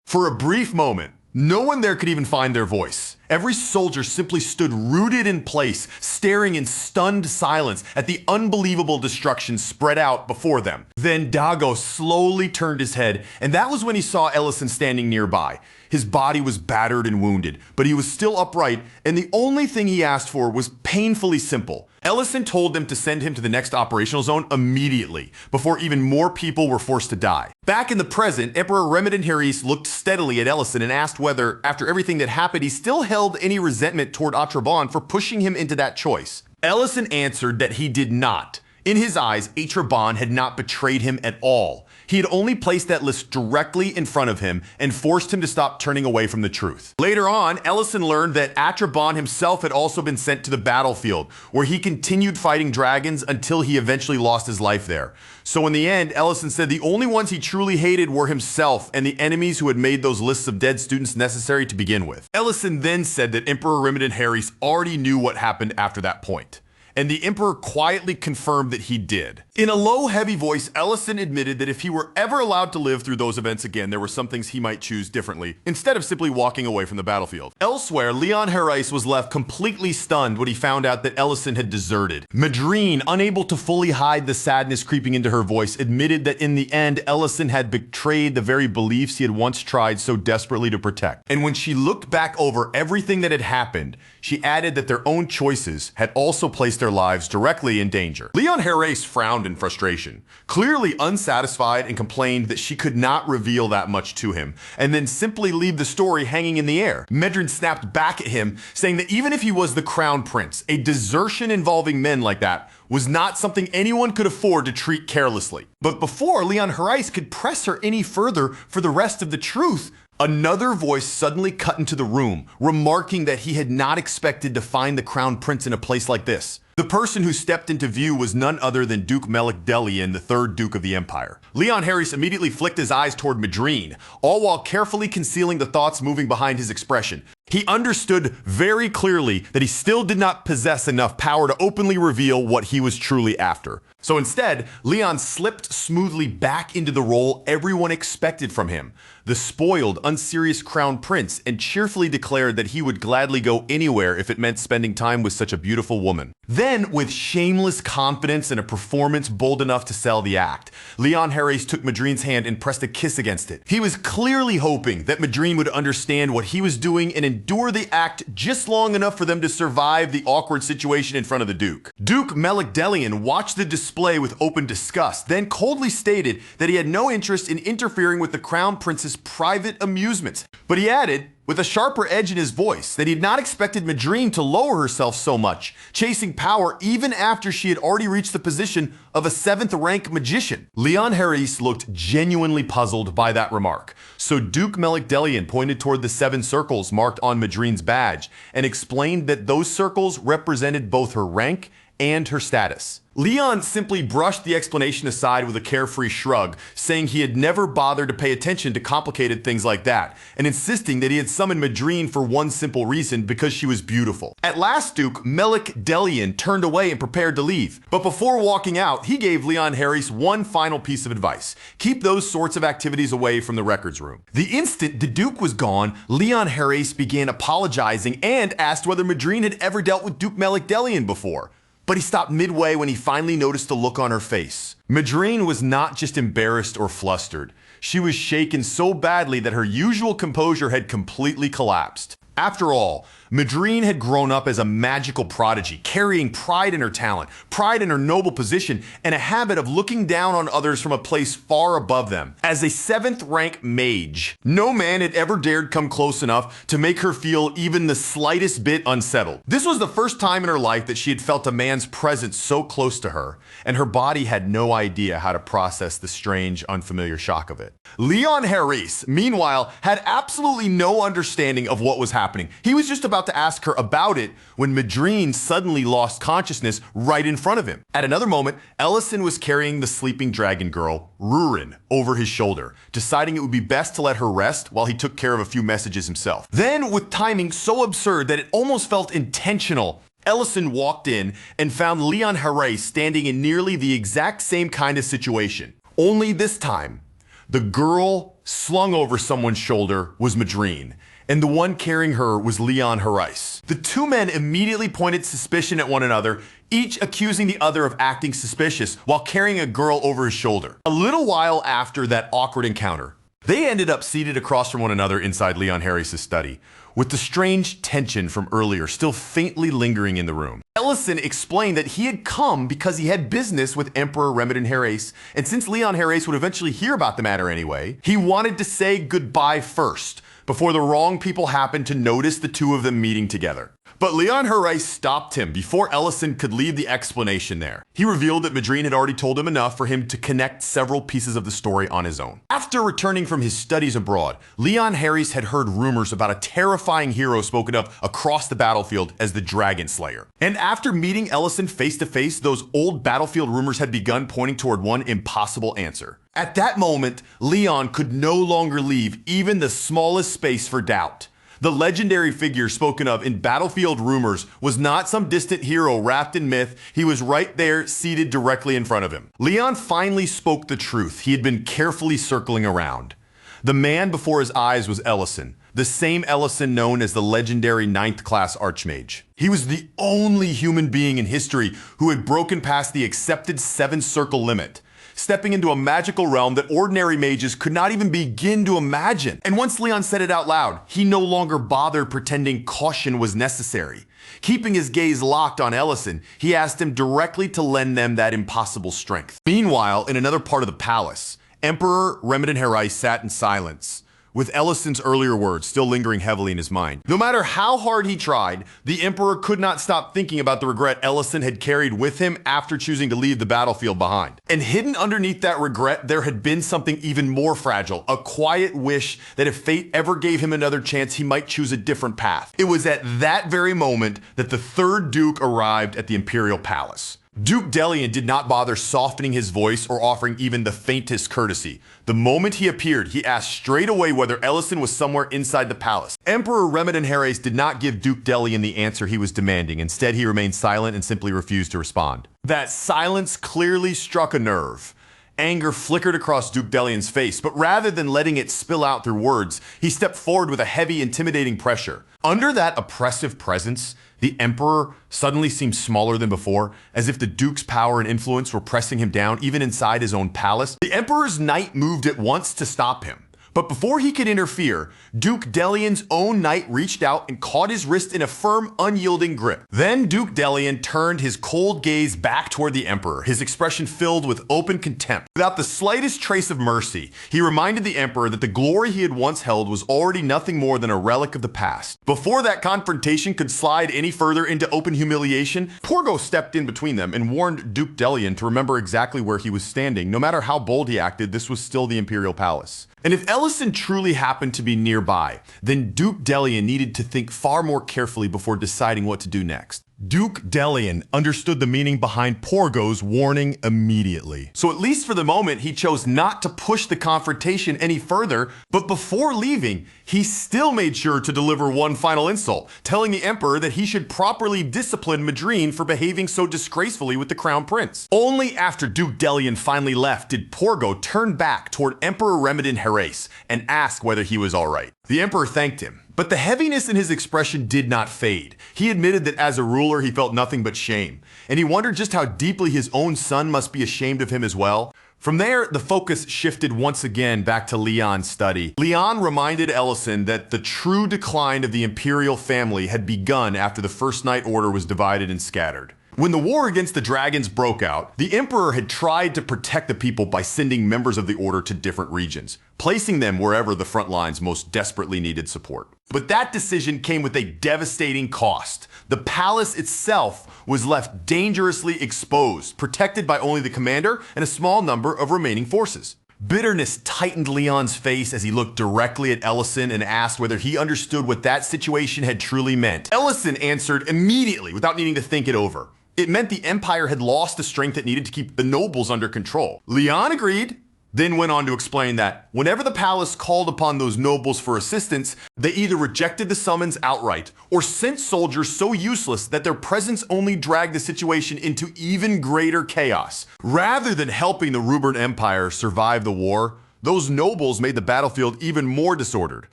For a brief moment, No one there could even find their voice. Every soldier simply stood rooted in place, staring in stunned silence at the unbelievable destruction spread out before them. Then Dago slowly turned his head, and that was when he saw Ellison standing nearby. His body was battered and wounded, but he was still upright, and the only thing he asked for was painfully simple. Ellison told them to send him to the next operational zone immediately, before even more people were forced to die. Back in the present, Emperor Remiden Harris looked steadily at Ellison and asked whether, after everything that happened, he still held any resentment toward Atraban for pushing him into that choice. Ellison answered that he did not. In his eyes, Atraban had not betrayed him at all. He had only placed that list directly in front of him and forced him to stop turning away from the truth. Later on, Ellison learned that Atraban himself had also been sent to the battlefield, where he continued fighting dragons until he eventually lost his life there. So in the end, Ellison said the only ones he truly hated were himself and the enemies who had made those lists of dead students necessary to begin with. Ellison then said that Emperor Remiden Harris already knew what happened after that point, and the Emperor quietly confirmed that he did. In a low, heavy voice, Ellison admitted that if he were ever allowed to live through those events again, there were some things he might choose differently, instead of simply walking away from the battlefield. Elsewhere, Leon Harris was left completely stunned when he found out that Ellison had deserted. Madrine, unable to fully hide the sadness creeping into her voice, admitted that in the end, Ellison had betrayed the very beliefs he had once tried so desperately to protect. And when she looked back over everything that had happened, she added that their own choices had also placed their lives directly in danger. Leon Harris frowned in frustration, clearly unsatisfied, and complained that she could not reveal that much to him, and then simply leave the story hanging in the air. Medrin snapped back at him, saying that even if he was the crown prince, a desertion involving men like that was not something anyone could afford to treat carelessly. But before Leon Harris could press her any further for the rest of the truth, another voice suddenly cut into the room, remarking that he had not expected to find the crown prince in a place like this. The person who stepped into view was none other than Duke Melik-Delian, the third Duke of the Empire. Leon Harris immediately flicked his eyes toward Madrine, all while carefully concealing the thoughts moving behind his expression. He understood very clearly that he still did not possess enough power to openly reveal what he was truly after. So instead, Leon slipped smoothly back into the role everyone expected from him, the spoiled, unserious crown prince, and cheerfully declared that he would gladly go anywhere if it meant spending time with such a beautiful woman. Then, with shameless confidence and a performance bold enough to sell the act, Leon Harris took Madrine's hand and pressed a kiss against it. He was clearly hoping that Madrine would understand what he was doing and endure the act just long enough for them to survive the awkward situation in front of the Duke. Duke Melik-Delian watched the display with open disgust, then coldly stated that he had no interest in interfering with the Crown Prince's private amusements. But he added, with a sharper edge in his voice, that he had not expected Madrine to lower herself so much, chasing power even after she had already reached the position of a 7th rank magician. Leon Harris looked genuinely puzzled by that remark, so Duke Melik-Delian pointed toward the 7 circles marked on Madrine's badge and explained that those circles represented both her rank and her status. Leon simply brushed the explanation aside with a carefree shrug, saying he had never bothered to pay attention to complicated things like that, and insisting that he had summoned Madrine for one simple reason, because she was beautiful. At last, Duke Melik-Delian turned away and prepared to leave, but before walking out, he gave Leon Harris one final piece of advice: keep those sorts of activities away from the records room. The instant the Duke was gone, Leon Harris began apologizing and asked whether Madrine had ever dealt with Duke Melik-Delian before. But he stopped midway when he finally noticed the look on her face. Madrine was not just embarrassed or flustered. She was shaken so badly that her usual composure had completely collapsed. After all, Madrine had grown up as a magical prodigy, carrying pride in her talent, pride in her noble position, and a habit of looking down on others from a place far above them. As a 7th rank mage, no man had ever dared come close enough to make her feel even the slightest bit unsettled. This was the first time in her life that she had felt a man's presence so close to her, and her body had no idea how to process the strange, unfamiliar shock of it. Leon Harris, meanwhile, had absolutely no understanding of what was happening. He was just about to ask her about it when Madrine suddenly lost consciousness right in front of him. At another moment, Ellison was carrying the sleeping dragon girl, Rurin, over his shoulder, deciding it would be best to let her rest while he took care of a few messages himself. Then, with timing so absurd that it almost felt intentional, Ellison walked in and found Leon Harris standing in nearly the exact same kind of situation. Only this time, The girl slung over someone's shoulder was Madrine, and the one carrying her was Leon Harais. The two men immediately pointed suspicion at one another, each accusing the other of acting suspicious while carrying a girl over his shoulder. A little while after that awkward encounter, they ended up seated across from one another inside Leon Harais' study, with the strange tension from earlier still faintly lingering in the room. Ellison explained that he had come because he had business with Emperor Remington Harais, and since Leon Harais would eventually hear about the matter anyway, he wanted to say goodbye first, before the wrong people happened to notice the two of them meeting together. But Leon Harais stopped him before Ellison could leave the explanation there. He revealed that Madrine had already told him enough for him to connect several pieces of the story on his own. After returning from his studies abroad, Leon Harais had heard rumors about a terrifying hero spoken of across the battlefield as the Dragon Slayer. And after meeting Ellison face to face, those old battlefield rumors had begun pointing toward one impossible answer. At that moment, Leon could no longer leave even the smallest space for doubt. The legendary figure spoken of in battlefield rumors was not some distant hero wrapped in myth. He was right there, seated directly in front of him. Leon finally spoke the truth he had been carefully circling around. The man before his eyes was Ellison, the same Ellison known as the legendary 9th class Archmage. He was the only human being in history who had broken past the accepted 7-circle limit, stepping into a magical realm that ordinary mages could not even begin to imagine. And once Leon said it out loud, he no longer bothered pretending caution was necessary. Keeping his gaze locked on Ellison, he asked him directly to lend them that impossible strength. Meanwhile, in another part of the palace, Emperor Remington Harais sat in silence, with Ellison's earlier words still lingering heavily in his mind. No matter how hard he tried, the Emperor could not stop thinking about the regret Ellison had carried with him after choosing to leave the battlefield behind. And hidden underneath that regret, there had been something even more fragile, a quiet wish that if fate ever gave him another chance, he might choose a different path. It was at that very moment that the third Duke arrived at the Imperial Palace. Duke Delian did not bother softening his voice or offering even the faintest courtesy. The moment he appeared, he asked straight away whether Ellison was somewhere inside the palace. Emperor Remington Harais did not give Duke Delian the answer he was demanding. Instead, he remained silent and simply refused to respond. That silence clearly struck a nerve. Anger flickered across Duke Delian's face, but rather than letting it spill out through words, he stepped forward with a heavy, intimidating pressure. Under that oppressive presence, the Emperor suddenly seemed smaller than before, as if the Duke's power and influence were pressing him down even inside his own palace. The Emperor's knight moved at once to stop him. But before he could interfere, Duke Delian's own knight reached out and caught his wrist in a firm, unyielding grip. Then Duke Delian turned his cold gaze back toward the Emperor, his expression filled with open contempt. Without the slightest trace of mercy, he reminded the Emperor that the glory he had once held was already nothing more than a relic of the past. Before that confrontation could slide any further into open humiliation, Porgo stepped in between them and warned Duke Delian to remember exactly where he was standing. No matter how bold he acted, this was still the Imperial Palace. And if Ellison truly happened to be nearby, then Duke Delian needed to think far more carefully before deciding what to do next. Duke Delian understood the meaning behind Porgo's warning immediately. So at least for the moment, he chose not to push the confrontation any further, but before leaving, he still made sure to deliver one final insult, telling the Emperor that he should properly discipline Madrine for behaving so disgracefully with the Crown Prince. Only after Duke Delian finally left did Porgo turn back toward Emperor Remington Harais and ask whether he was alright. The Emperor thanked him, but the heaviness in his expression did not fade. He admitted that as a ruler, he felt nothing but shame, and he wondered just how deeply his own son must be ashamed of him as well. From there, the focus shifted once again back to Leon's study. Leon reminded Ellison that the true decline of the imperial family had begun after the First Knight Order was divided and scattered. When the war against the dragons broke out, the Emperor had tried to protect the people by sending members of the Order to different regions, placing them wherever the front lines most desperately needed support. But that decision came with a devastating cost. The palace itself was left dangerously exposed, protected by only the commander and a small number of remaining forces. Bitterness tightened Leon's face as he looked directly at Ellison and asked whether he understood what that situation had truly meant. Ellison answered immediately without needing to think it over. It meant the Empire had lost the strength it needed to keep the nobles under control. Leon agreed, then went on to explain that whenever the palace called upon those nobles for assistance, they either rejected the summons outright or sent soldiers so useless that their presence only dragged the situation into even greater chaos. Rather than helping the Ruburn Empire survive the war, Those nobles made the battlefield even more disordered,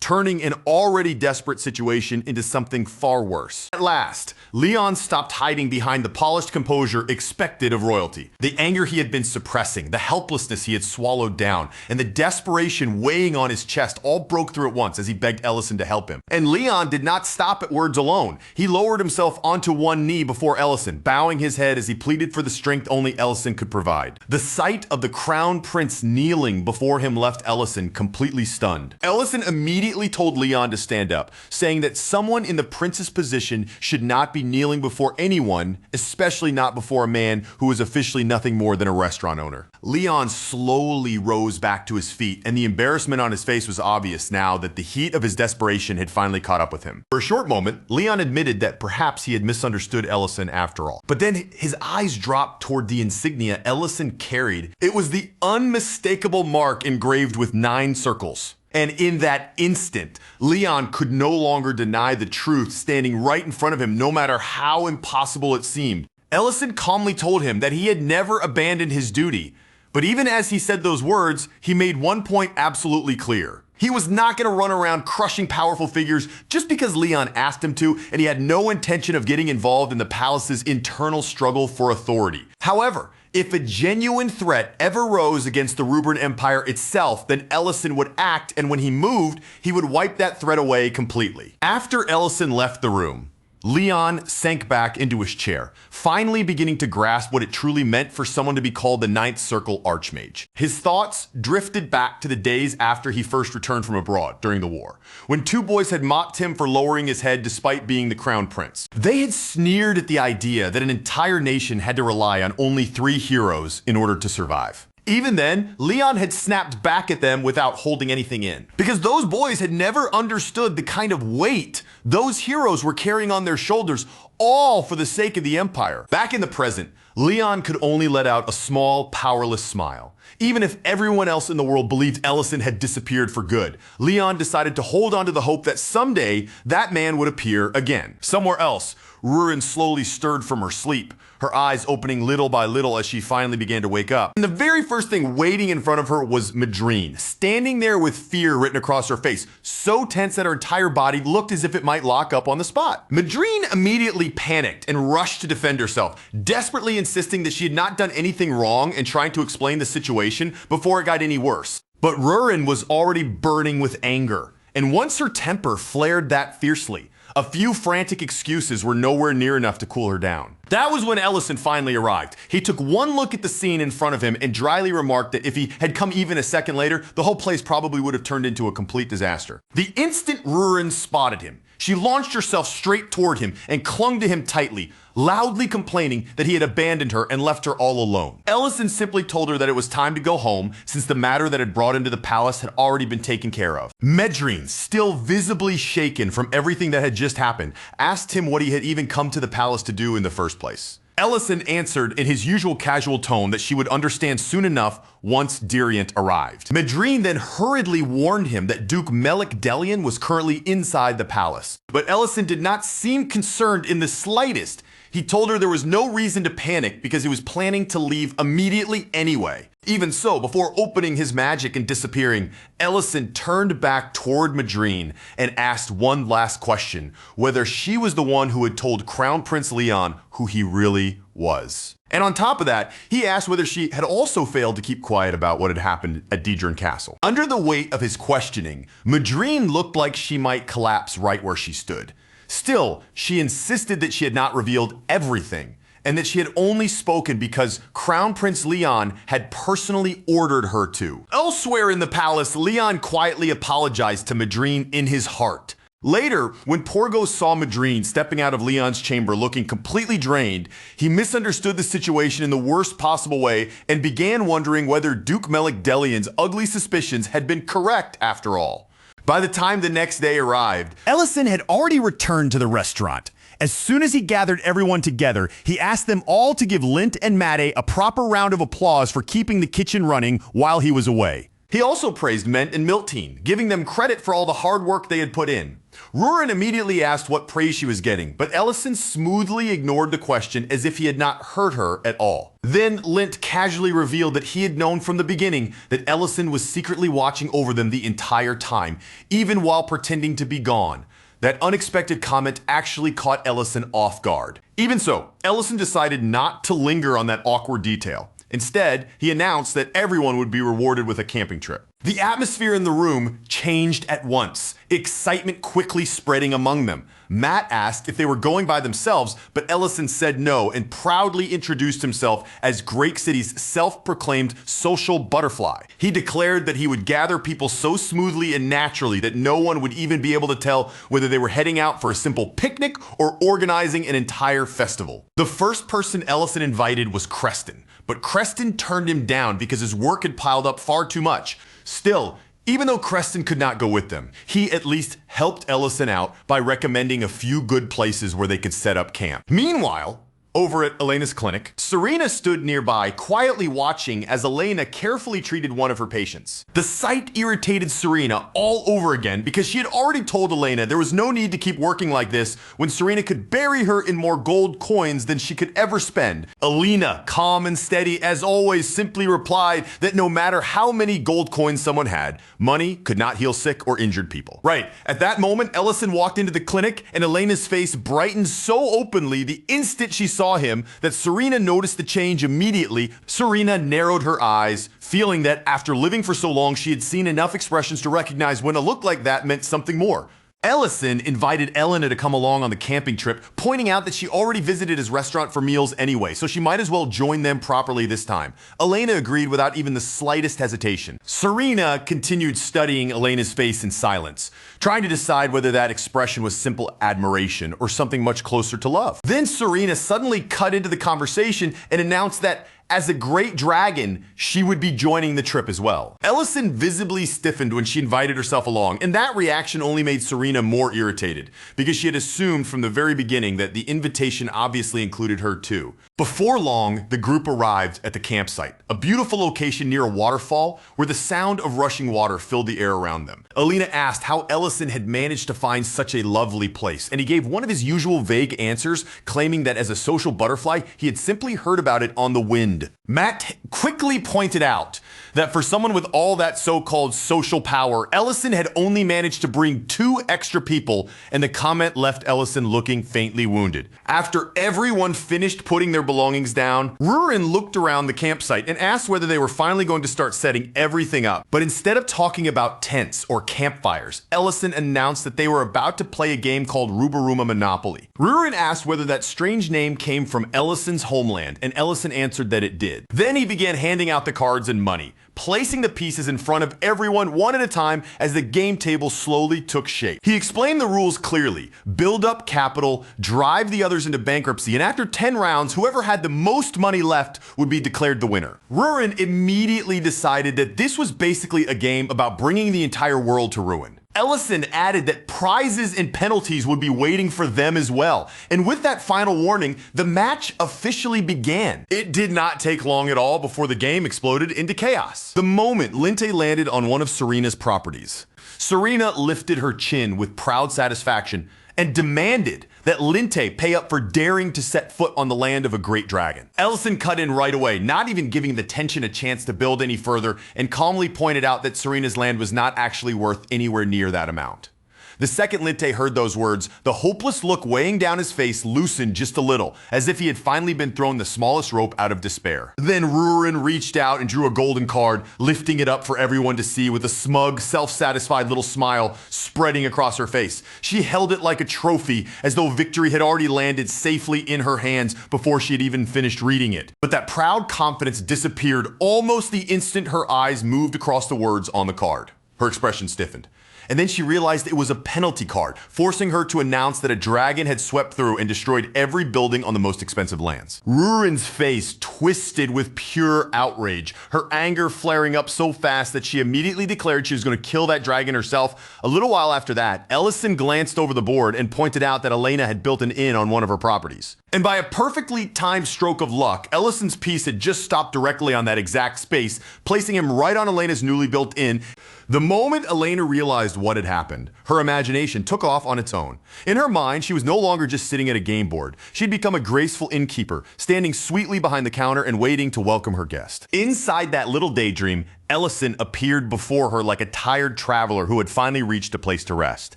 turning an already desperate situation into something far worse. At last, Leon stopped hiding behind the polished composure expected of royalty. The anger he had been suppressing, the helplessness he had swallowed down, and the desperation weighing on his chest all broke through at once as he begged Ellison to help him. And Leon did not stop at words alone. He lowered himself onto one knee before Ellison, bowing his head as he pleaded for the strength only Ellison could provide. The sight of the crown prince kneeling before him left Ellison completely stunned. Ellison immediately told Leon to stand up, saying that someone in the prince's position should not be kneeling before anyone, especially not before a man who is officially nothing more than a restaurant owner. Leon slowly rose back to his feet, and the embarrassment on his face was obvious now that the heat of his desperation had finally caught up with him. For a short moment, Leon admitted that perhaps he had misunderstood Ellison after all. But then his eyes dropped toward the insignia Ellison carried. It was the unmistakable mark engraved with 9 circles. And in that instant, Leon could no longer deny the truth standing right in front of him, no matter how impossible it seemed. Ellison calmly told him that he had never abandoned his duty. But even as he said those words, he made one point absolutely clear. He was not going to run around crushing powerful figures just because Leon asked him to, and he had no intention of getting involved in the palace's internal struggle for authority. However, if a genuine threat ever rose against the Ruberan Empire itself, then Ellison would act, and when he moved, he would wipe that threat away completely. After Ellison left the room, Leon sank back into his chair, finally beginning to grasp what it truly meant for someone to be called the Ninth Circle Archmage. His thoughts drifted back to the days after he first returned from abroad during the war, when 2 boys had mocked him for lowering his head despite being the crown prince. They had sneered at the idea that an entire nation had to rely on only 3 heroes in order to survive. Even then, Leon had snapped back at them without holding anything in, because those boys had never understood the kind of weight those heroes were carrying on their shoulders, all for the sake of the Empire. Back in the present, Leon could only let out a small, powerless smile. Even if everyone else in the world believed Ellison had disappeared for good, Leon decided to hold on to the hope that someday that man would appear again. Somewhere else, Rurin slowly stirred from her sleep, her eyes opening little by little as she finally began to wake up. And the very first thing waiting in front of her was Madrine, standing there with fear written across her face, so tense that her entire body looked as if it might lock up on the spot. Madrine immediately panicked and rushed to defend herself, desperately insisting that she had not done anything wrong and trying to explain the situation before it got any worse. But Rurin was already burning with anger, and once her temper flared that fiercely, a few frantic excuses were nowhere near enough to cool her down. That was when Ellison finally arrived. He took one look at the scene in front of him and dryly remarked that if he had come even a second later, the whole place probably would have turned into a complete disaster. The instant Rurin spotted him, she launched herself straight toward him and clung to him tightly, loudly complaining that he had abandoned her and left her all alone. Ellison simply told her that it was time to go home since the matter that had brought him to the palace had already been taken care of. Madrine, still visibly shaken from everything that had just happened, asked him what he had even come to the palace to do in the first place. Ellison answered in his usual casual tone that she would understand soon enough once Diriant arrived. Madrine then hurriedly warned him that Duke Melik Delian was currently inside the palace. But Ellison did not seem concerned in the slightest. He told her there was no reason to panic because he was planning to leave immediately anyway. Even so, before opening his magic and disappearing, Ellison turned back toward Madrine and asked one last question, whether she was the one who had told Crown Prince Leon who he really was. And on top of that, he asked whether she had also failed to keep quiet about what had happened at Dedran Castle. Under the weight of his questioning, Madrine looked like she might collapse right where she stood. Still, she insisted that she had not revealed everything, and that she had only spoken because Crown Prince Leon had personally ordered her to. Elsewhere in the palace, Leon quietly apologized to Madrine in his heart. Later, when Porgos saw Madrine stepping out of Leon's chamber looking completely drained, he misunderstood the situation in the worst possible way and began wondering whether Duke Melik Delian's ugly suspicions had been correct after all. By the time the next day arrived, Ellison had already returned to the restaurant. As soon as he gathered everyone together, he asked them all to give Lint and Made a proper round of applause for keeping the kitchen running while he was away. He also praised Ment and Miltine, giving them credit for all the hard work they had put in. Rurin immediately asked what praise she was getting, but Ellison smoothly ignored the question as if he had not heard her at all. Then Lint casually revealed that he had known from the beginning that Ellison was secretly watching over them the entire time, even while pretending to be gone. That unexpected comment actually caught Ellison off guard. Even so, Ellison decided not to linger on that awkward detail. Instead, he announced that everyone would be rewarded with a camping trip. The atmosphere in the room changed at once, excitement quickly spreading among them. Matt asked if they were going by themselves, but Ellison said no and proudly introduced himself as Great City's self-proclaimed social butterfly. He declared that he would gather people so smoothly and naturally that no one would even be able to tell whether they were heading out for a simple picnic or organizing an entire festival. The first person Ellison invited was Creston, but Creston turned him down because his work had piled up far too much. Still, even though Creston could not go with them, he at least helped Ellison out by recommending a few good places where they could set up camp. Meanwhile, over at Elena's clinic, Serena stood nearby, quietly watching as Elena carefully treated one of her patients. The sight irritated Serena all over again because she had already told Elena there was no need to keep working like this when Serena could bury her in more gold coins than she could ever spend. Elena, calm and steady as always, simply replied that no matter how many gold coins someone had, money could not heal sick or injured people. Right, at that moment, Ellison walked into the clinic and Elena's face brightened so openly the instant she saw him that Serena noticed the change immediately. Serena narrowed her eyes, feeling that after living for so long, she had seen enough expressions to recognize when a look like that meant something more. Ellison invited Elena to come along on the camping trip, pointing out that she already visited his restaurant for meals anyway, so she might as well join them properly this time. Elena agreed without even the slightest hesitation. Serena continued studying Elena's face in silence, trying to decide whether that expression was simple admiration or something much closer to love. Then Serena suddenly cut into the conversation and announced that as a great dragon, she would be joining the trip as well. Ellison visibly stiffened when she invited herself along, and that reaction only made Serena more irritated, because she had assumed from the very beginning that the invitation obviously included her too. Before long, the group arrived at the campsite, a beautiful location near a waterfall where the sound of rushing water filled the air around them. Elena asked how Ellison had managed to find such a lovely place, and he gave one of his usual vague answers, claiming that as a social butterfly, he had simply heard about it on the wind. Matt quickly pointed out that for someone with all that so-called social power, Ellison had only managed to bring 2 extra people, and the comment left Ellison looking faintly wounded. After everyone finished putting their belongings down, Rurin looked around the campsite and asked whether they were finally going to start setting everything up. But instead of talking about tents or campfires, Ellison announced that they were about to play a game called Rubaruma Monopoly. Rurin asked whether that strange name came from Ellison's homeland, and Ellison answered that it did. Then he began handing out the cards and money, placing the pieces in front of everyone one at a time as the game table slowly took shape. He explained the rules clearly: build up capital, drive the others into bankruptcy, and after 10 rounds, whoever had the most money left would be declared the winner. Rurin immediately decided that this was basically a game about bringing the entire world to ruin. Ellison added that prizes and penalties would be waiting for them as well. And with that final warning, the match officially began. It did not take long at all before the game exploded into chaos. The moment Linte landed on one of Serena's properties, Serena lifted her chin with proud satisfaction and demanded that Linte pay up for daring to set foot on the land of a great dragon. Ellison cut in right away, not even giving the tension a chance to build any further, and calmly pointed out that Serena's land was not actually worth anywhere near that amount. The second Linte heard those words, the hopeless look weighing down his face loosened just a little, as if he had finally been thrown the smallest rope out of despair. Then Rurin reached out and drew a golden card, lifting it up for everyone to see with a smug, self-satisfied little smile spreading across her face. She held it like a trophy, as though victory had already landed safely in her hands before she had even finished reading it. But that proud confidence disappeared almost the instant her eyes moved across the words on the card. Her expression stiffened. And then she realized it was a penalty card, forcing her to announce that a dragon had swept through and destroyed every building on the most expensive lands. Rurin's face twisted with pure outrage, her anger flaring up so fast that she immediately declared she was going to kill that dragon herself. A little while after that, Ellison glanced over the board and pointed out that Elena had built an inn on one of her properties. And by a perfectly timed stroke of luck, Ellison's piece had just stopped directly on that exact space, placing him right on Elena's newly built inn. The moment Elena realized what had happened, her imagination took off on its own. In her mind, she was no longer just sitting at a game board. She'd become a graceful innkeeper, standing sweetly behind the counter and waiting to welcome her guest. Inside that little daydream, Ellison appeared before her like a tired traveler who had finally reached a place to rest.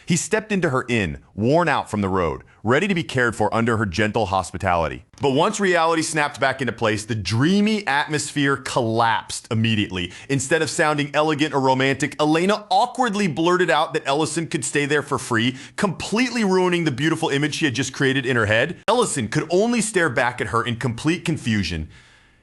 He stepped into her inn, worn out from the road, ready to be cared for under her gentle hospitality. But once reality snapped back into place, the dreamy atmosphere collapsed immediately. Instead of sounding elegant or romantic, Elena awkwardly blurted out that Ellison could stay there for free, completely ruining the beautiful image she had just created in her head. Ellison could only stare back at her in complete confusion,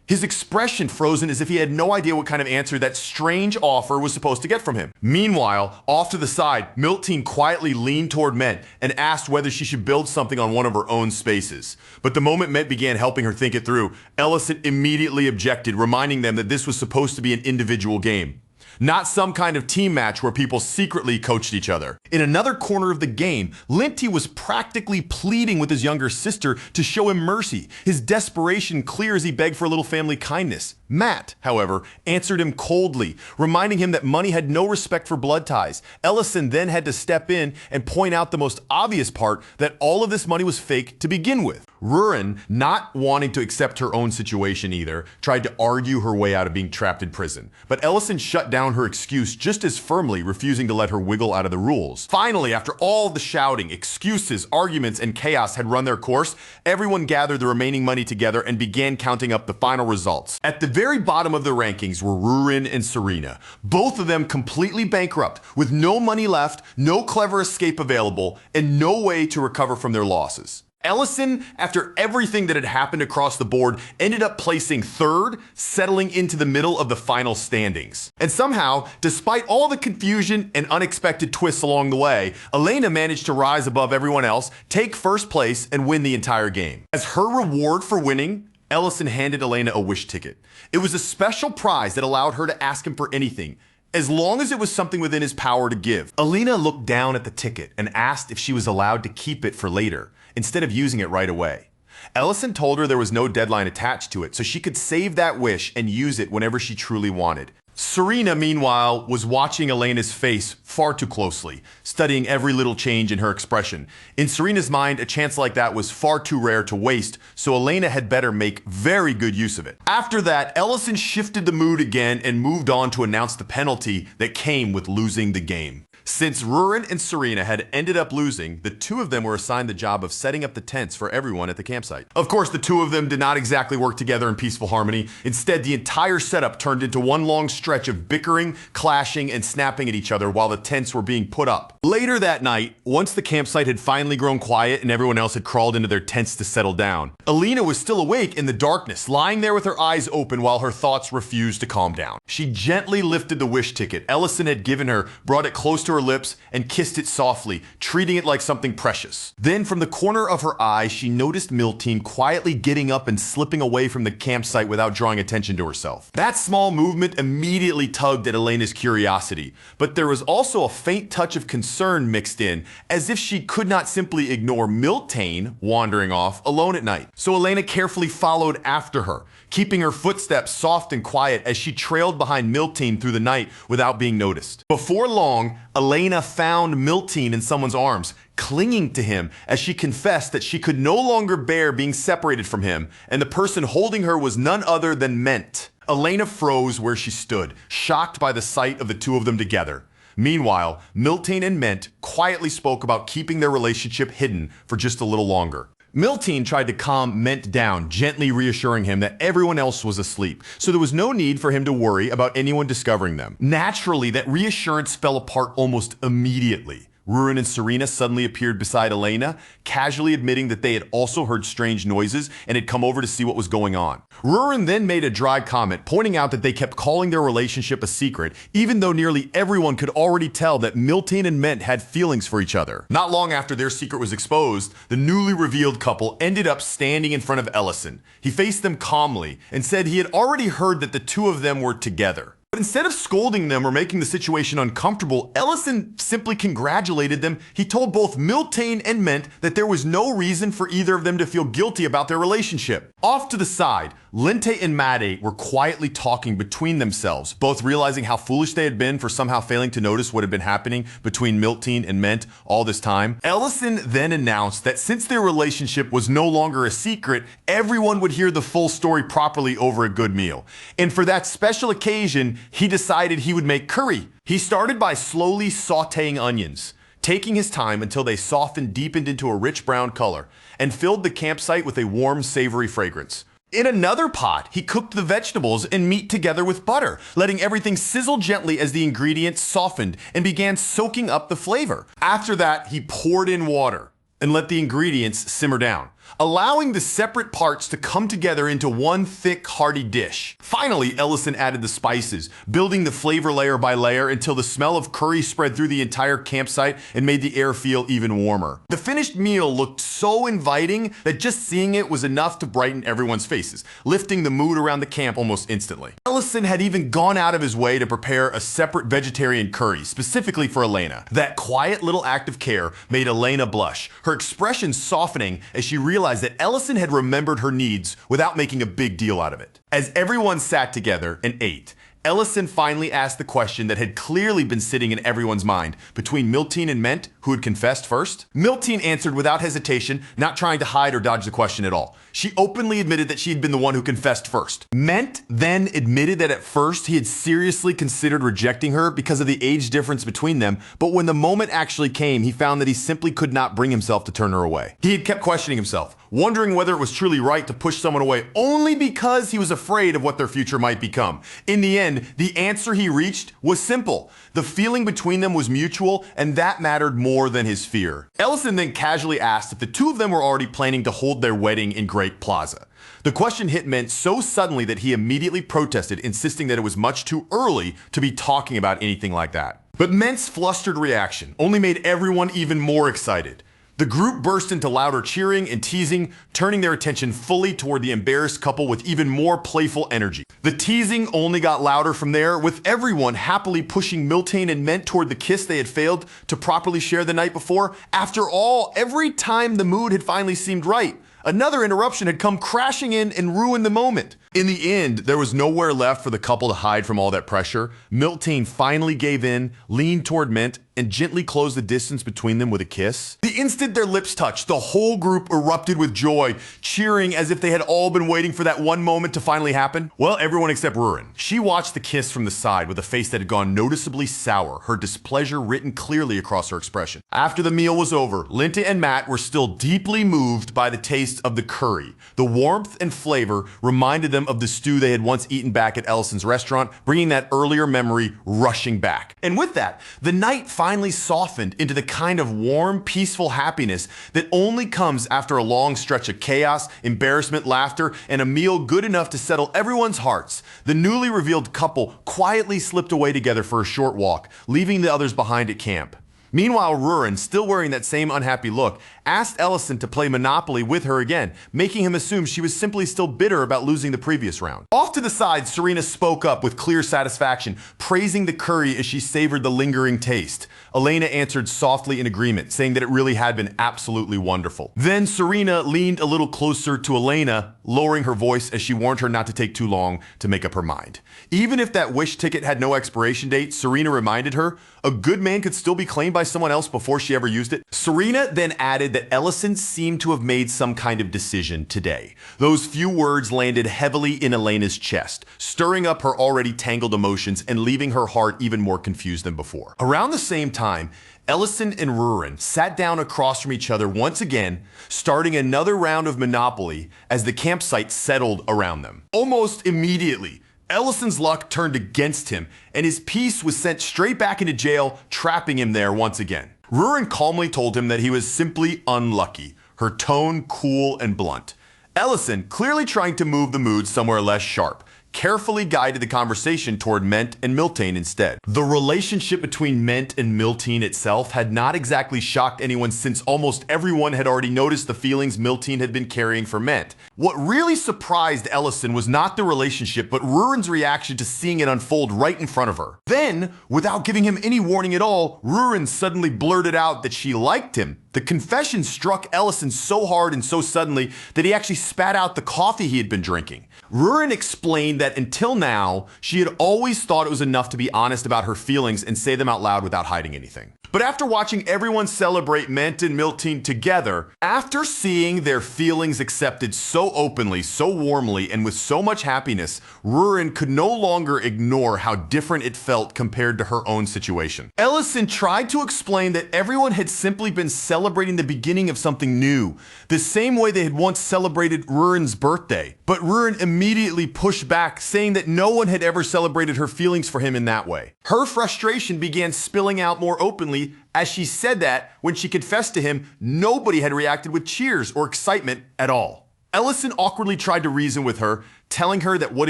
his expression frozen as if he had no idea what kind of answer that strange offer was supposed to get from him. Meanwhile, off to the side, Miltine quietly leaned toward Ment and asked whether she should build something on one of her own spaces. But the moment Ment began helping her think it through, Ellison immediately objected, reminding them that this was supposed to be an individual game, not some kind of team match where people secretly coached each other. In another corner of the game, Linty was practically pleading with his younger sister to show him mercy, his desperation clear as he begged for a little family kindness. Matt, however, answered him coldly, reminding him that money had no respect for blood ties. Ellison then had to step in and point out the most obvious part, that all of this money was fake to begin with. Rurin, not wanting to accept her own situation either, tried to argue her way out of being trapped in prison. But Ellison shut down her excuse just as firmly, refusing to let her wiggle out of the rules. Finally, after all the shouting, excuses, arguments, and chaos had run their course, everyone gathered the remaining money together and began counting up the final results. At the very bottom of the rankings were Rurin and Serena, both of them completely bankrupt, with no money left, no clever escape available, and no way to recover from their losses. Ellison, after everything that had happened across the board, ended up placing third, settling into the middle of the final standings. And somehow, despite all the confusion and unexpected twists along the way, Elena managed to rise above everyone else, take first place, and win the entire game. As her reward for winning, Ellison handed Elena a wish ticket. It was a special prize that allowed her to ask him for anything, as long as it was something within his power to give. Elena looked down at the ticket and asked if she was allowed to keep it for later, instead of using it right away. Ellison told her there was no deadline attached to it, so she could save that wish and use it whenever she truly wanted. Serena, meanwhile, was watching Elena's face far too closely, studying every little change in her expression. In Serena's mind, a chance like that was far too rare to waste, so Elena had better make very good use of it. After that, Ellison shifted the mood again and moved on to announce the penalty that came with losing the game. Since Rurin and Serena had ended up losing, the two of them were assigned the job of setting up the tents for everyone at the campsite. Of course, the two of them did not exactly work together in peaceful harmony. Instead, the entire setup turned into one long stretch of bickering, clashing, and snapping at each other while the tents were being put up. Later that night, once the campsite had finally grown quiet and everyone else had crawled into their tents to settle down, Elena was still awake in the darkness, lying there with her eyes open while her thoughts refused to calm down. She gently lifted the wish ticket Ellison had given her, brought it close to her lips, and kissed it softly, treating it like something precious. Then from the corner of her eye, she noticed Miltine quietly getting up and slipping away from the campsite without drawing attention to herself. That small movement immediately tugged at Elena's curiosity, but there was also a faint touch of concern mixed in, as if she could not simply ignore Miltane wandering off alone at night. So Elena carefully followed after her, keeping her footsteps soft and quiet as she trailed behind Miltine through the night without being noticed. Before long, Elena found Miltine in someone's arms, clinging to him as she confessed that she could no longer bear being separated from him, and the person holding her was none other than Ment. Elena froze where she stood, shocked by the sight of the two of them together. Meanwhile, Miltane and Ment quietly spoke about keeping their relationship hidden for just a little longer. Miltine tried to calm Ment down, gently reassuring him that everyone else was asleep, so there was no need for him to worry about anyone discovering them. Naturally, that reassurance fell apart almost immediately. Rurin and Serena suddenly appeared beside Elena, casually admitting that they had also heard strange noises and had come over to see what was going on. Rurin then made a dry comment, pointing out that they kept calling their relationship a secret, even though nearly everyone could already tell that Miltane and Ment had feelings for each other. Not long after their secret was exposed, the newly revealed couple ended up standing in front of Ellison. He faced them calmly and said he had already heard that the two of them were together. But instead of scolding them or making the situation uncomfortable, Ellison simply congratulated them. He told both Miltane and Ment that there was no reason for either of them to feel guilty about their relationship. Off to the side, Lente and Made were quietly talking between themselves, both realizing how foolish they had been for somehow failing to notice what had been happening between Miltane and Ment all this time. Ellison then announced that since their relationship was no longer a secret, everyone would hear the full story properly over a good meal. And for that special occasion, he decided he would make curry. He started by slowly sauteing onions, taking his time until they softened, deepened into a rich brown color, and filled the campsite with a warm, savory fragrance. In another pot, he cooked the vegetables and meat together with butter, letting everything sizzle gently as the ingredients softened and began soaking up the flavor. After that, he poured in water and let the ingredients simmer down, allowing the separate parts to come together into one thick, hearty dish. Finally, Ellison added the spices, building the flavor layer by layer until the smell of curry spread through the entire campsite and made the air feel even warmer. The finished meal looked so inviting that just seeing it was enough to brighten everyone's faces, lifting the mood around the camp almost instantly. Ellison had even gone out of his way to prepare a separate vegetarian curry, specifically for Elena. That quiet little act of care made Elena blush, her expression softening as she realized that Ellison had remembered her needs without making a big deal out of it. As everyone sat together and ate, Ellison finally asked the question that had clearly been sitting in everyone's mind between Miltane and Ment, who had confessed first. Miltane answered without hesitation, not trying to hide or dodge the question at all. She openly admitted that she had been the one who confessed first. Ment then admitted that at first he had seriously considered rejecting her because of the age difference between them, but when the moment actually came, he found that he simply could not bring himself to turn her away. He had kept questioning himself, wondering whether it was truly right to push someone away only because he was afraid of what their future might become. In the end, the answer he reached was simple. The feeling between them was mutual, and that mattered more than his fear. Ellison then casually asked if the two of them were already planning to hold their wedding in Great Plaza. The question hit Ment so suddenly that he immediately protested, insisting that it was much too early to be talking about anything like that. But Ment's flustered reaction only made everyone even more excited. The group burst into louder cheering and teasing, turning their attention fully toward the embarrassed couple with even more playful energy. The teasing only got louder from there, with everyone happily pushing Miltane and Ment toward the kiss they had failed to properly share the night before. After all, every time the mood had finally seemed right, another interruption had come crashing in and ruined the moment. In the end, there was nowhere left for the couple to hide from all that pressure. Miltane finally gave in, leaned toward Ment, and gently closed the distance between them with a kiss. The instant their lips touched, the whole group erupted with joy, cheering as if they had all been waiting for that one moment to finally happen. Well, everyone except Rurin. She watched the kiss from the side with a face that had gone noticeably sour, her displeasure written clearly across her expression. After the meal was over, Lente and Matt were still deeply moved by the taste of the curry. The warmth and flavor reminded them of the stew they had once eaten back at Ellison's restaurant, bringing that earlier memory rushing back. And with that, the night finally softened into the kind of warm, peaceful happiness that only comes after a long stretch of chaos, embarrassment, laughter, and a meal good enough to settle everyone's hearts. The newly revealed couple quietly slipped away together for a short walk, leaving the others behind at camp. Meanwhile, Rurin, still wearing that same unhappy look, asked Ellison to play Monopoly with her again, making him assume she was simply still bitter about losing the previous round. Off to the side, Serena spoke up with clear satisfaction, praising the curry as she savored the lingering taste. Elena answered softly in agreement, saying that it really had been absolutely wonderful. Then Serena leaned a little closer to Elena, lowering her voice as she warned her not to take too long to make up her mind. Even if that wish ticket had no expiration date, Serena reminded her, a good man could still be claimed by someone else before she ever used it. Serena then added that Ellison seemed to have made some kind of decision today. Those few words landed heavily in Elena's chest, stirring up her already tangled emotions and leaving her heart even more confused than before. Around the same time, Ellison and Rurin sat down across from each other once again, starting another round of Monopoly as the campsite settled around them. Almost immediately, Ellison's luck turned against him, and his piece was sent straight back into jail, trapping him there once again. Rurin calmly told him that he was simply unlucky, her tone cool and blunt. Ellison, clearly trying to move the mood somewhere less sharp, carefully guided the conversation toward Ment and Miltane instead. The relationship between Ment and Miltane itself had not exactly shocked anyone, since almost everyone had already noticed the feelings Miltane had been carrying for Ment. What really surprised Ellison was not the relationship, but Rurin's reaction to seeing it unfold right in front of her. Then, without giving him any warning at all, Rurin suddenly blurted out that she liked him. The confession struck Ellison so hard and so suddenly that he actually spat out the coffee he had been drinking. Rurin explained that until now, she had always thought it was enough to be honest about her feelings and say them out loud without hiding anything. But after watching everyone celebrate Ment and Miltane together, after seeing their feelings accepted so openly, so warmly, and with so much happiness, Rurin could no longer ignore how different it felt compared to her own situation. Ellison tried to explain that everyone had simply been celebrating the beginning of something new, the same way they had once celebrated Rurin's birthday. But Rurin immediately pushed back, saying that no one had ever celebrated her feelings for him in that way. Her frustration began spilling out more openly as she said that when she confessed to him, nobody had reacted with cheers or excitement at all. Ellison awkwardly tried to reason with her, telling her that what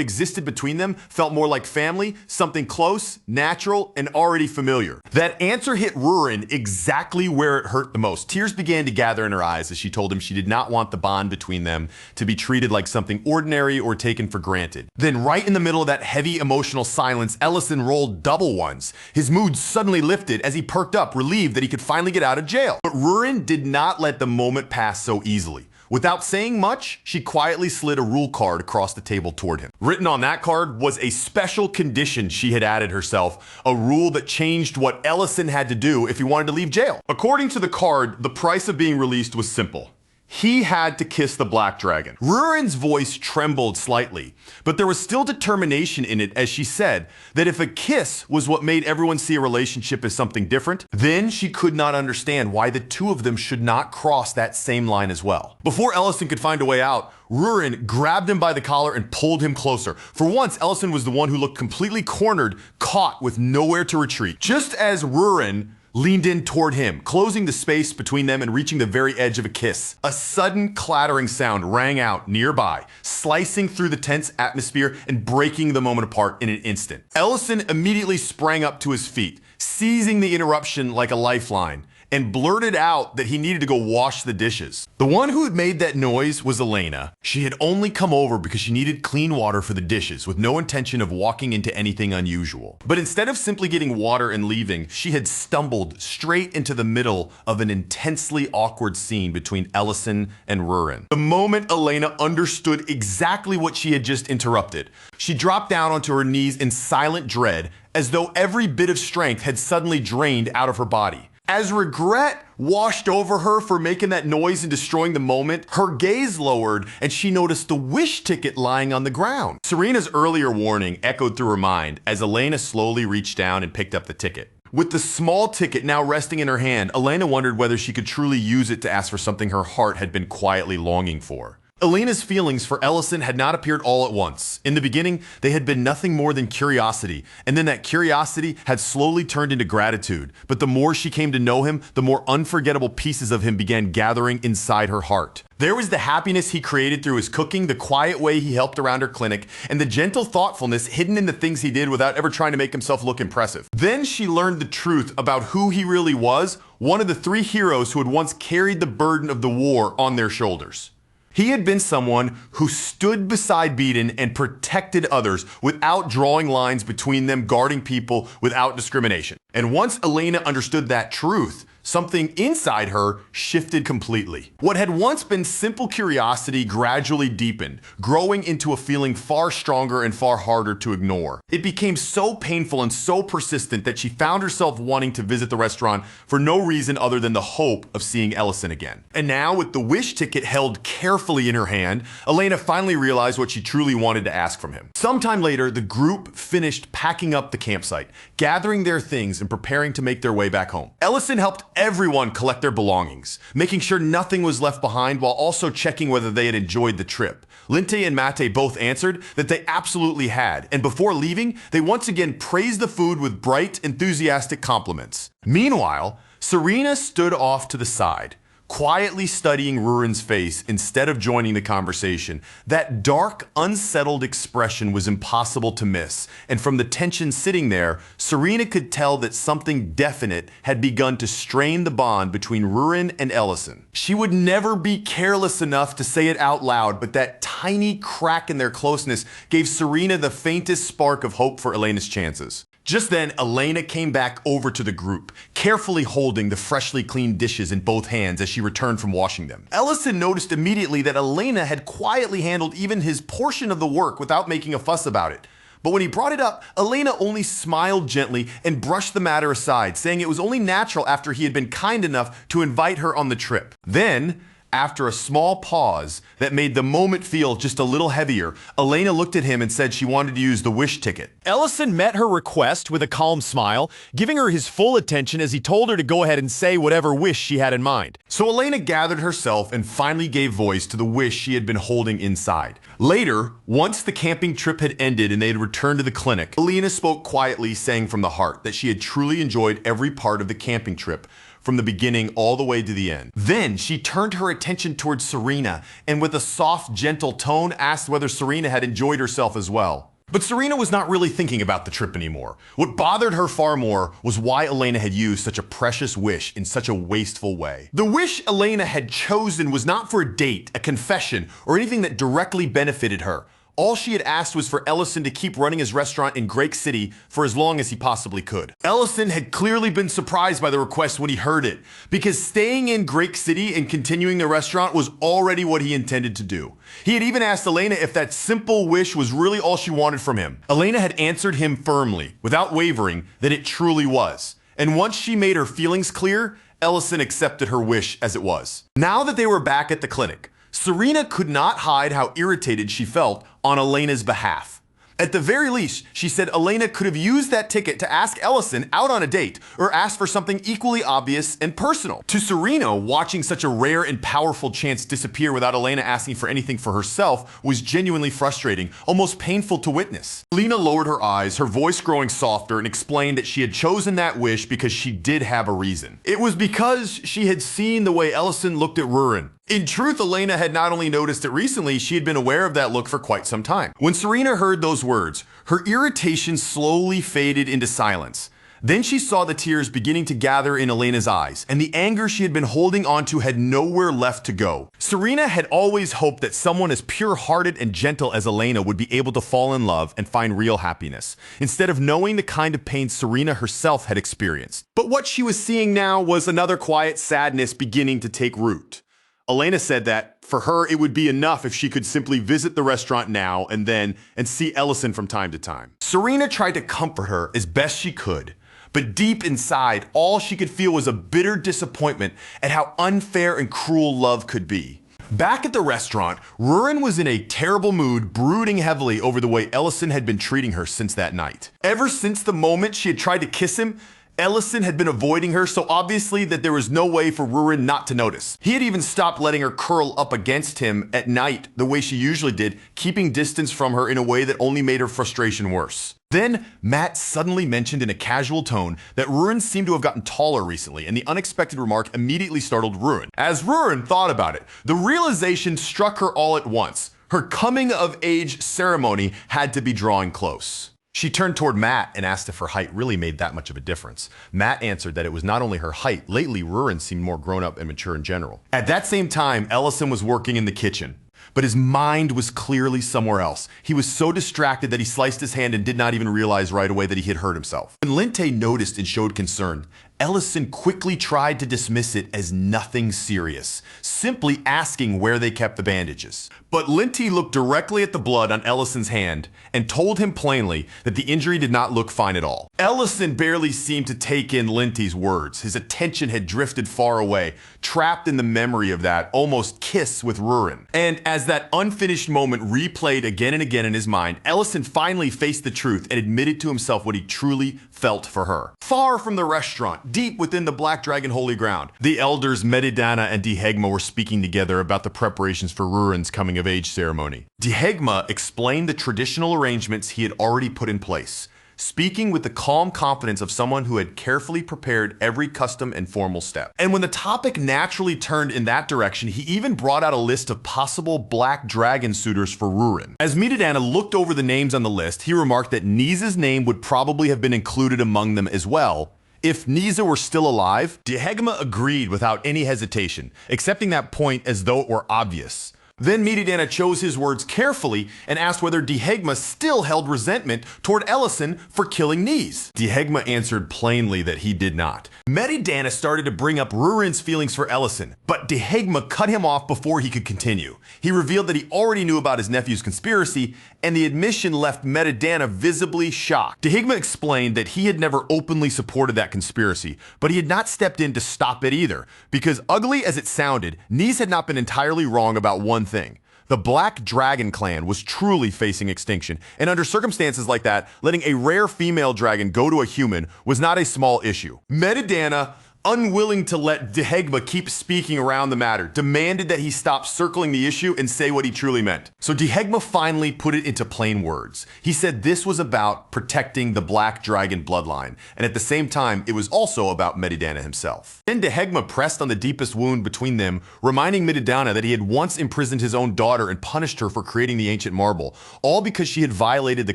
existed between them felt more like family, something close, natural, and already familiar. That answer hit Rurin exactly where it hurt the most. Tears began to gather in her eyes as she told him she did not want the bond between them to be treated like something ordinary or taken for granted. Then right in the middle of that heavy emotional silence, Ellison rolled double ones. His mood suddenly lifted as he perked up, relieved that he could finally get out of jail. But Rurin did not let the moment pass so easily. Without saying much, she quietly slid a rule card across the table toward him. Written on that card was a special condition she had added herself, a rule that changed what Ellison had to do if he wanted to leave jail. According to the card, the price of being released was simple. He had to kiss the black dragon. Rurin's voice trembled slightly, but there was still determination in it as she said that if a kiss was what made everyone see a relationship as something different, then she could not understand why the two of them should not cross that same line as well. Before Ellison could find a way out, Rurin grabbed him by the collar and pulled him closer. For once, Ellison was the one who looked completely cornered, caught with nowhere to retreat. Just as Rurin leaned in toward him, closing the space between them and reaching the very edge of a kiss, a sudden clattering sound rang out nearby, slicing through the tense atmosphere and breaking the moment apart in an instant. Ellison immediately sprang up to his feet, seizing the interruption like a lifeline, and blurted out that he needed to go wash the dishes. The one who had made that noise was Elena. She had only come over because she needed clean water for the dishes, with no intention of walking into anything unusual. But instead of simply getting water and leaving, she had stumbled straight into the middle of an intensely awkward scene between Ellison and Rurin. The moment Elena understood exactly what she had just interrupted, she dropped down onto her knees in silent dread, as though every bit of strength had suddenly drained out of her body. As regret washed over her for making that noise and destroying the moment, her gaze lowered and she noticed the wish ticket lying on the ground. Serena's earlier warning echoed through her mind as Elena slowly reached down and picked up the ticket. With the small ticket now resting in her hand, Elena wondered whether she could truly use it to ask for something her heart had been quietly longing for. Elena's feelings for Ellison had not appeared all at once. In the beginning, they had been nothing more than curiosity, and then that curiosity had slowly turned into gratitude. But the more she came to know him, the more unforgettable pieces of him began gathering inside her heart. There was the happiness he created through his cooking, the quiet way he helped around her clinic, and the gentle thoughtfulness hidden in the things he did without ever trying to make himself look impressive. Then she learned the truth about who he really was, one of the three heroes who had once carried the burden of the war on their shoulders. He had been someone who stood beside Beaton and protected others without drawing lines between them, guarding people without discrimination. And once Elena understood that truth, something inside her shifted completely. What had once been simple curiosity gradually deepened, growing into a feeling far stronger and far harder to ignore. It became so painful and so persistent that she found herself wanting to visit the restaurant for no reason other than the hope of seeing Ellison again. And now, with the wish ticket held carefully in her hand, Elena finally realized what she truly wanted to ask from him. Sometime later, the group finished packing up the campsite, gathering their things and preparing to make their way back home. Ellison helped everyone collect their belongings, making sure nothing was left behind while also checking whether they had enjoyed the trip. Linte and Mate both answered that they absolutely had, and before leaving, they once again praised the food with bright, enthusiastic compliments. Meanwhile, Serena stood off to the side, quietly studying Rurin's face instead of joining the conversation. That dark, unsettled expression was impossible to miss, and from the tension sitting there, Serena could tell that something definite had begun to strain the bond between Rurin and Ellison. She would never be careless enough to say it out loud, but that tiny crack in their closeness gave Serena the faintest spark of hope for Elena's chances. Just then, Elena came back over to the group, carefully holding the freshly cleaned dishes in both hands as she returned from washing them. Ellison noticed immediately that Elena had quietly handled even his portion of the work without making a fuss about it. But when he brought it up, Elena only smiled gently and brushed the matter aside, saying it was only natural after he had been kind enough to invite her on the trip. Then, after a small pause that made the moment feel just a little heavier, Elena looked at him and said she wanted to use the wish ticket. Ellison met her request with a calm smile, giving her his full attention as he told her to go ahead and say whatever wish she had in mind. So Elena gathered herself and finally gave voice to the wish she had been holding inside. Later, once the camping trip had ended and they had returned to the clinic, Elena spoke quietly, saying from the heart that she had truly enjoyed every part of the camping trip, from the beginning all the way to the end. Then she turned her attention towards Serena and with a soft, gentle tone asked whether Serena had enjoyed herself as well. But Serena was not really thinking about the trip anymore. What bothered her far more was why Elena had used such a precious wish in such a wasteful way. The wish Elena had chosen was not for a date, a confession, or anything that directly benefited her. All she had asked was for Ellison to keep running his restaurant in Drake City for as long as he possibly could. Ellison had clearly been surprised by the request when he heard it, because staying in Drake City and continuing the restaurant was already what he intended to do. He had even asked Elena if that simple wish was really all she wanted from him. Elena had answered him firmly, without wavering, that it truly was. And once she made her feelings clear, Ellison accepted her wish as it was. Now that they were back at the clinic, Serena could not hide how irritated she felt on Elena's behalf. At the very least, she said Elena could have used that ticket to ask Ellison out on a date or ask for something equally obvious and personal. To Serena, watching such a rare and powerful chance disappear without Elena asking for anything for herself was genuinely frustrating, almost painful to witness. Elena lowered her eyes, her voice growing softer, and explained that she had chosen that wish because she did have a reason. It was because she had seen the way Ellison looked at Rurin. In truth, Elena had not only noticed it recently, she had been aware of that look for quite some time. When Serena heard those words, her irritation slowly faded into silence. Then she saw the tears beginning to gather in Elena's eyes, and the anger she had been holding onto had nowhere left to go. Serena had always hoped that someone as pure-hearted and gentle as Elena would be able to fall in love and find real happiness, instead of knowing the kind of pain Serena herself had experienced. But what she was seeing now was another quiet sadness beginning to take root. Elena said that, for her, it would be enough if she could simply visit the restaurant now and then and see Ellison from time to time. Serena tried to comfort her as best she could, but deep inside, all she could feel was a bitter disappointment at how unfair and cruel love could be. Back at the restaurant, Rurin was in a terrible mood, brooding heavily over the way Ellison had been treating her since that night. Ever since the moment she had tried to kiss him, Ellison had been avoiding her so obviously that there was no way for Rurin not to notice. He had even stopped letting her curl up against him at night the way she usually did, keeping distance from her in a way that only made her frustration worse. Then, Matt suddenly mentioned in a casual tone that Rurin seemed to have gotten taller recently, and the unexpected remark immediately startled Rurin. As Rurin thought about it, the realization struck her all at once. Her coming-of-age ceremony had to be drawing close. She turned toward Matt and asked if her height really made that much of a difference. Matt answered that it was not only her height. Lately, Rurin seemed more grown up and mature in general. At that same time, Ellison was working in the kitchen, but his mind was clearly somewhere else. He was so distracted that he sliced his hand and did not even realize right away that he had hurt himself. When Linte noticed and showed concern, Ellison quickly tried to dismiss it as nothing serious, simply asking where they kept the bandages. But Linte looked directly at the blood on Ellison's hand and told him plainly that the injury did not look fine at all. Ellison barely seemed to take in Linte's words. His attention had drifted far away, trapped in the memory of that almost kiss with Rurin. And as that unfinished moment replayed again and again in his mind, Ellison finally faced the truth and admitted to himself what he truly felt for her. Far from the restaurant, deep within the Black Dragon Holy Ground, the elders Medidana and Dihegma were speaking together about the preparations for Rurin's coming-of-age ceremony. Dihegma explained the traditional arrangements he had already put in place, speaking with the calm confidence of someone who had carefully prepared every custom and formal step. And when the topic naturally turned in that direction, he even brought out a list of possible black dragon suitors for Rurin. As Midodana looked over the names on the list, he remarked that Nisa's name would probably have been included among them as well. If Nisa were still alive, Dehegma agreed without any hesitation, accepting that point as though it were obvious. Then Midodana chose his words carefully and asked whether Dehegma still held resentment toward Ellison for killing Nis. Dehegma answered plainly that he did not. Midodana started to bring up Rurin's feelings for Ellison, but Dehegma cut him off before he could continue. He revealed that he already knew about his nephew's conspiracy, and the admission left Midodana visibly shocked. Dehegma explained that he had never openly supported that conspiracy, but he had not stepped in to stop it either, because ugly as it sounded, Nis had not been entirely wrong about one thing. The Black Dragon clan was truly facing extinction, and under circumstances like that, letting a rare female dragon go to a human was not a small issue. Midodana, unwilling to let Dehegma keep speaking around the matter, demanded that he stop circling the issue and say what he truly meant. So Dehegma finally put it into plain words. He said this was about protecting the Black Dragon bloodline, and at the same time, it was also about Midodana himself. Then Dehegma pressed on the deepest wound between them, reminding Midodana that he had once imprisoned his own daughter and punished her for creating the ancient marble, all because she had violated the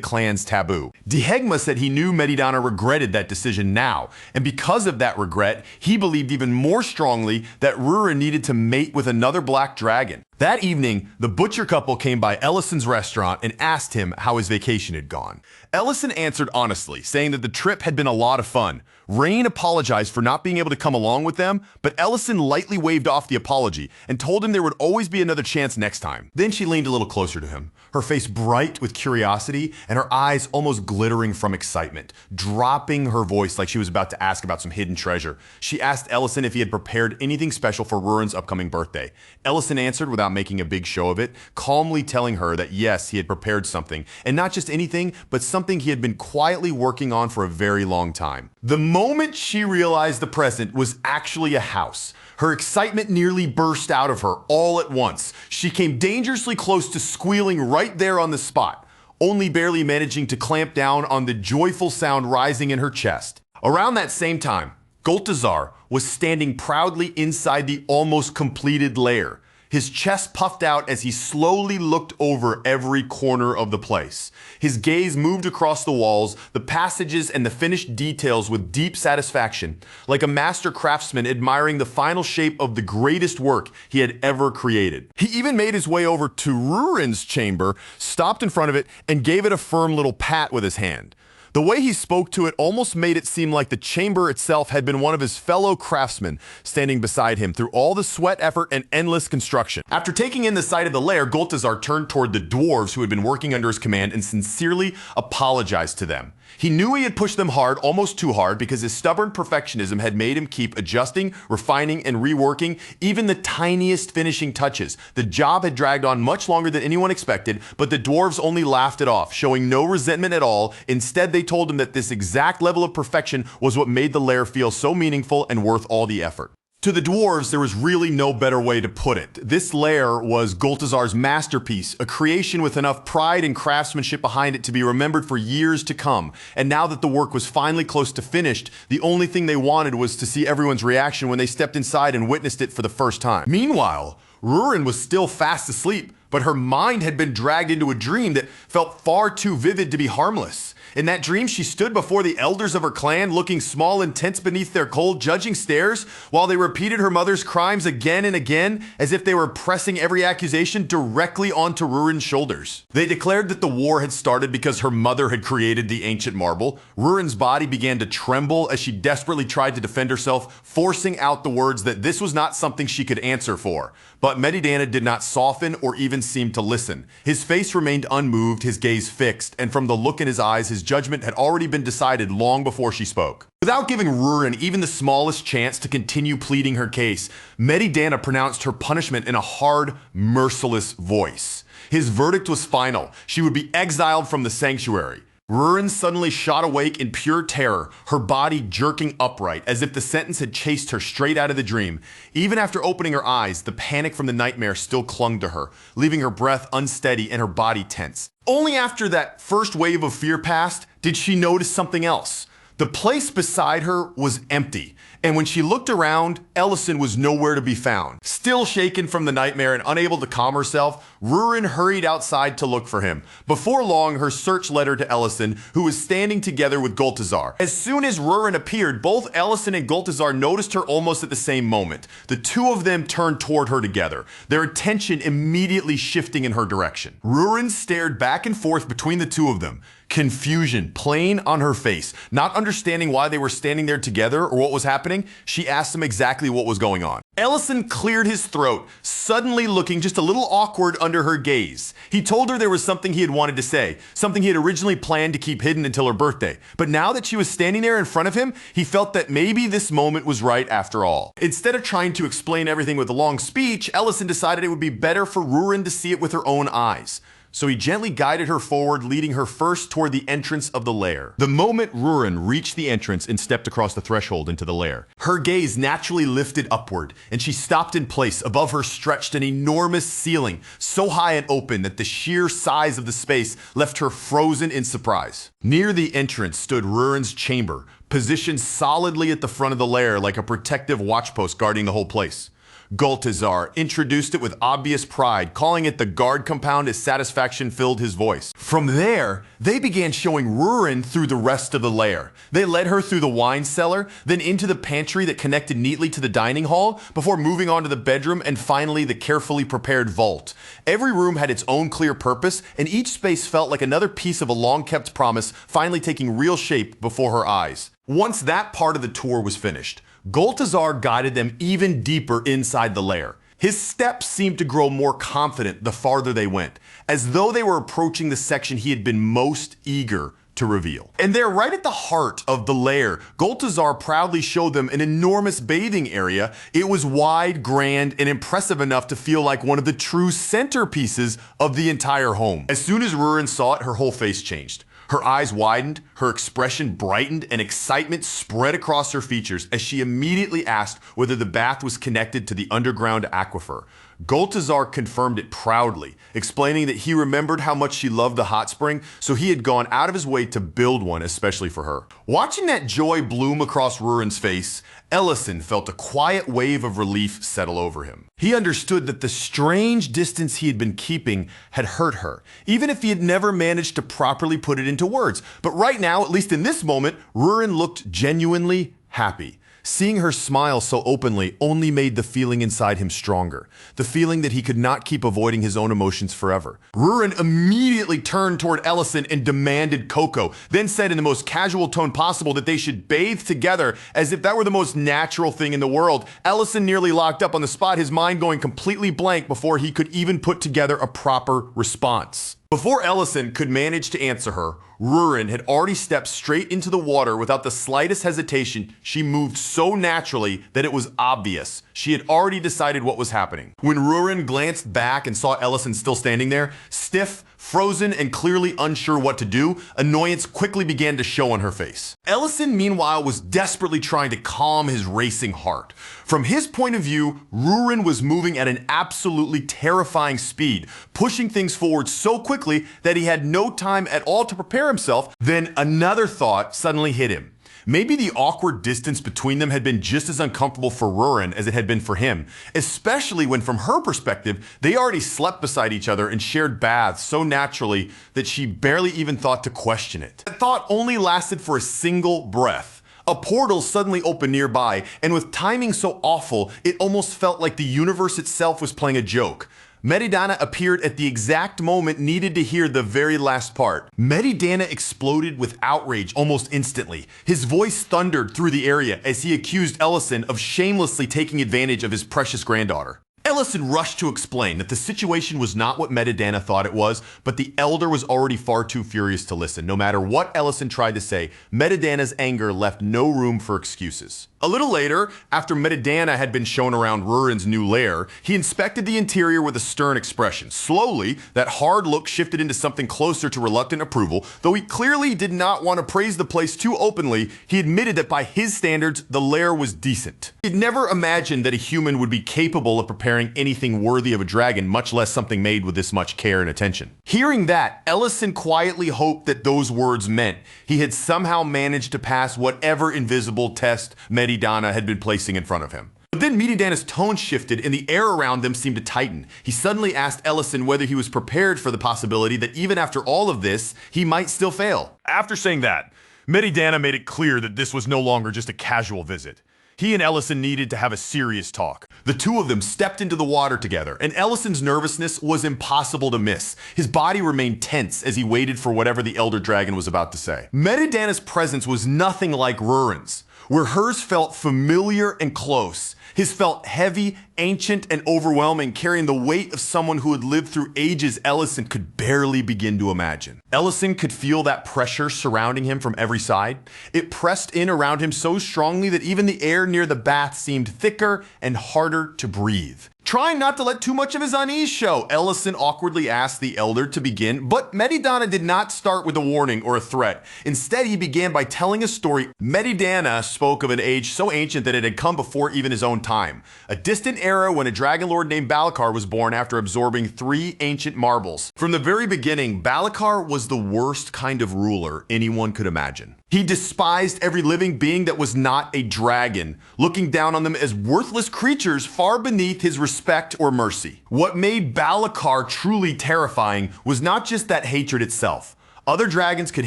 clan's taboo. Dehegma said he knew Midodana regretted that decision now, and because of that regret, he believed even more strongly that Rurin needed to mate with another black dragon. That evening, the butcher couple came by Ellison's restaurant and asked him how his vacation had gone. Ellison answered honestly, saying that the trip had been a lot of fun. Rain apologized for not being able to come along with them, but Ellison lightly waved off the apology and told him there would always be another chance next time. Then she leaned a little closer to him, her face bright with curiosity and her eyes almost glittering from excitement, dropping her voice like she was about to ask about some hidden treasure. She asked Ellison if he had prepared anything special for Rurin's upcoming birthday. Ellison answered without making a big show of it, calmly telling her that yes, he had prepared something, and not just anything, but something he had been quietly working on for a very long time. The moment she realized the present was actually a house, her excitement nearly burst out of her all at once. She came dangerously close to squealing right there on the spot, only barely managing to clamp down on the joyful sound rising in her chest. Around that same time, Goltazar was standing proudly inside the almost completed lair, his chest puffed out as he slowly looked over every corner of the place. His gaze moved across the walls, the passages, and the finished details with deep satisfaction, like a master craftsman admiring the final shape of the greatest work he had ever created. He even made his way over to Rurin's chamber, stopped in front of it, and gave it a firm little pat with his hand. The way he spoke to it almost made it seem like the chamber itself had been one of his fellow craftsmen standing beside him through all the sweat, effort, and endless construction. After taking in the sight of the lair, Goltazar turned toward the dwarves who had been working under his command and sincerely apologized to them. He knew he had pushed them hard, almost too hard, because his stubborn perfectionism had made him keep adjusting, refining, and reworking even the tiniest finishing touches. The job had dragged on much longer than anyone expected, but the dwarves only laughed it off, showing no resentment at all. Instead, they told him that this exact level of perfection was what made the lair feel so meaningful and worth all the effort. To the dwarves, there was really no better way to put it. This lair was Goltazar's masterpiece, a creation with enough pride and craftsmanship behind it to be remembered for years to come. And now that the work was finally close to finished, the only thing they wanted was to see everyone's reaction when they stepped inside and witnessed it for the first time. Meanwhile, Rurin was still fast asleep, but her mind had been dragged into a dream that felt far too vivid to be harmless. In that dream, she stood before the elders of her clan, looking small and tense beneath their cold, judging stares, while they repeated her mother's crimes again and again, as if they were pressing every accusation directly onto Rurin's shoulders. They declared that the war had started because her mother had created the ancient marble. Rurin's body began to tremble as she desperately tried to defend herself, forcing out the words that this was not something she could answer for. But Midodana did not soften or even seem to listen. His face remained unmoved, his gaze fixed, and from the look in his eyes, his judgment had already been decided long before she spoke. Without giving Rurin even the smallest chance to continue pleading her case, Midodana pronounced her punishment in a hard, merciless voice. His verdict was final. She would be exiled from the sanctuary. Rurin suddenly shot awake in pure terror, her body jerking upright, as if the sentence had chased her straight out of the dream. Even after opening her eyes, the panic from the nightmare still clung to her, leaving her breath unsteady and her body tense. Only after that first wave of fear passed did she notice something else. The place beside her was empty, and when she looked around, Ellison was nowhere to be found. Still shaken from the nightmare and unable to calm herself, Rurin hurried outside to look for him. Before long, her search led her to Ellison, who was standing together with Goltazar. As soon as Rurin appeared, both Ellison and Goltazar noticed her almost at the same moment. The two of them turned toward her together, their attention immediately shifting in her direction. Rurin stared back and forth between the two of them, confusion plain on her face. Not understanding why they were standing there together or what was happening, she asked him exactly what was going on. Ellison cleared his throat, suddenly looking just a little awkward under her gaze. He told her there was something he had wanted to say, something he had originally planned to keep hidden until her birthday. But now that she was standing there in front of him, he felt that maybe this moment was right after all. Instead of trying to explain everything with a long speech, Ellison decided it would be better for Rurin to see it with her own eyes. So he gently guided her forward, leading her first toward the entrance of the lair. The moment Rurin reached the entrance and stepped across the threshold into the lair, her gaze naturally lifted upward, and she stopped in place. Above her stretched an enormous ceiling, so high and open that the sheer size of the space left her frozen in surprise. Near the entrance stood Rurin's chamber, positioned solidly at the front of the lair like a protective watchpost guarding the whole place. Goltazar introduced it with obvious pride, calling it the guard compound as satisfaction filled his voice. From there, they began showing Rurin through the rest of the lair. They led her through the wine cellar, then into the pantry that connected neatly to the dining hall, before moving on to the bedroom and finally the carefully prepared vault. Every room had its own clear purpose, and each space felt like another piece of a long-kept promise finally taking real shape before her eyes. Once that part of the tour was finished, Goltazar guided them even deeper inside the lair. His steps seemed to grow more confident the farther they went, as though they were approaching the section he had been most eager to reveal. And there, right at the heart of the lair, Goltazar proudly showed them an enormous bathing area. It was wide, grand, and impressive enough to feel like one of the true centerpieces of the entire home. As soon as Rurin saw it, her whole face changed. Her eyes widened, her expression brightened, and excitement spread across her features as she immediately asked whether the bath was connected to the underground aquifer. Goltazar confirmed it proudly, explaining that he remembered how much she loved the hot spring, so he had gone out of his way to build one especially for her. Watching that joy bloom across Rurin's face, Ellison felt a quiet wave of relief settle over him. He understood that the strange distance he had been keeping had hurt her, even if he had never managed to properly put it into words. But right now, at least in this moment, Rurin looked genuinely happy. Seeing her smile so openly only made the feeling inside him stronger, the feeling that he could not keep avoiding his own emotions forever. Rurin immediately turned toward Ellison and demanded cocoa, then said in the most casual tone possible that they should bathe together as if that were the most natural thing in the world. Ellison nearly locked up on the spot, his mind going completely blank before he could even put together a proper response. Before Ellison could manage to answer her, Rurin had already stepped straight into the water without the slightest hesitation. She moved so naturally that it was obvious. She had already decided what was happening. When Rurin glanced back and saw Ellison still standing there, stiff, frozen, and clearly unsure what to do, annoyance quickly began to show on her face. Ellison, meanwhile, was desperately trying to calm his racing heart. From his point of view, Rurin was moving at an absolutely terrifying speed, pushing things forward so quickly that he had no time at all to prepare himself. Then another thought suddenly hit him. Maybe the awkward distance between them had been just as uncomfortable for Rurin as it had been for him, especially when from her perspective, they already slept beside each other and shared baths so naturally that she barely even thought to question it. That thought only lasted for a single breath. A portal suddenly opened nearby, and with timing so awful, it almost felt like the universe itself was playing a joke. Meridana appeared at the exact moment needed to hear the very last part. Meridana exploded with outrage almost instantly. His voice thundered through the area as he accused Ellison of shamelessly taking advantage of his precious granddaughter. Ellison rushed to explain that the situation was not what Meridana thought it was, but the elder was already far too furious to listen. No matter what Ellison tried to say, Meridana's anger left no room for excuses. A little later, after Metadana had been shown around Rurin's new lair, he inspected the interior with a stern expression. Slowly, that hard look shifted into something closer to reluctant approval. Though he clearly did not want to praise the place too openly, he admitted that by his standards, the lair was decent. He'd never imagined that a human would be capable of preparing anything worthy of a dragon, much less something made with this much care and attention. Hearing that, Ellison quietly hoped that those words meant he had somehow managed to pass whatever invisible test Medidana had been placing in front of him. But then Medidana's tone shifted and the air around them seemed to tighten. He suddenly asked Ellison whether he was prepared for the possibility that even after all of this, he might still fail. After saying that, Medidana made it clear that this was no longer just a casual visit. He and Ellison needed to have a serious talk. The two of them stepped into the water together, and Ellison's nervousness was impossible to miss. His body remained tense as he waited for whatever the Elder Dragon was about to say. Medidana's presence was nothing like Rurin's, where hers felt familiar and close. His felt heavy, ancient, and overwhelming, carrying the weight of someone who had lived through ages Ellison could barely begin to imagine. Ellison could feel that pressure surrounding him from every side. It pressed in around him so strongly that even the air near the bath seemed thicker and harder to breathe. Trying not to let too much of his unease show, Ellison awkwardly asked the Elder to begin, but Medidana did not start with a warning or a threat. Instead, he began by telling a story. Medidana spoke of an age so ancient that it had come before even his own time. A distant era when a dragon lord named Balakar was born after absorbing 3 ancient marbles. From the very beginning, Balakar was the worst kind of ruler anyone could imagine. He despised every living being that was not a dragon, looking down on them as worthless creatures far beneath his respect or mercy. What made Balakar truly terrifying was not just that hatred itself. Other dragons could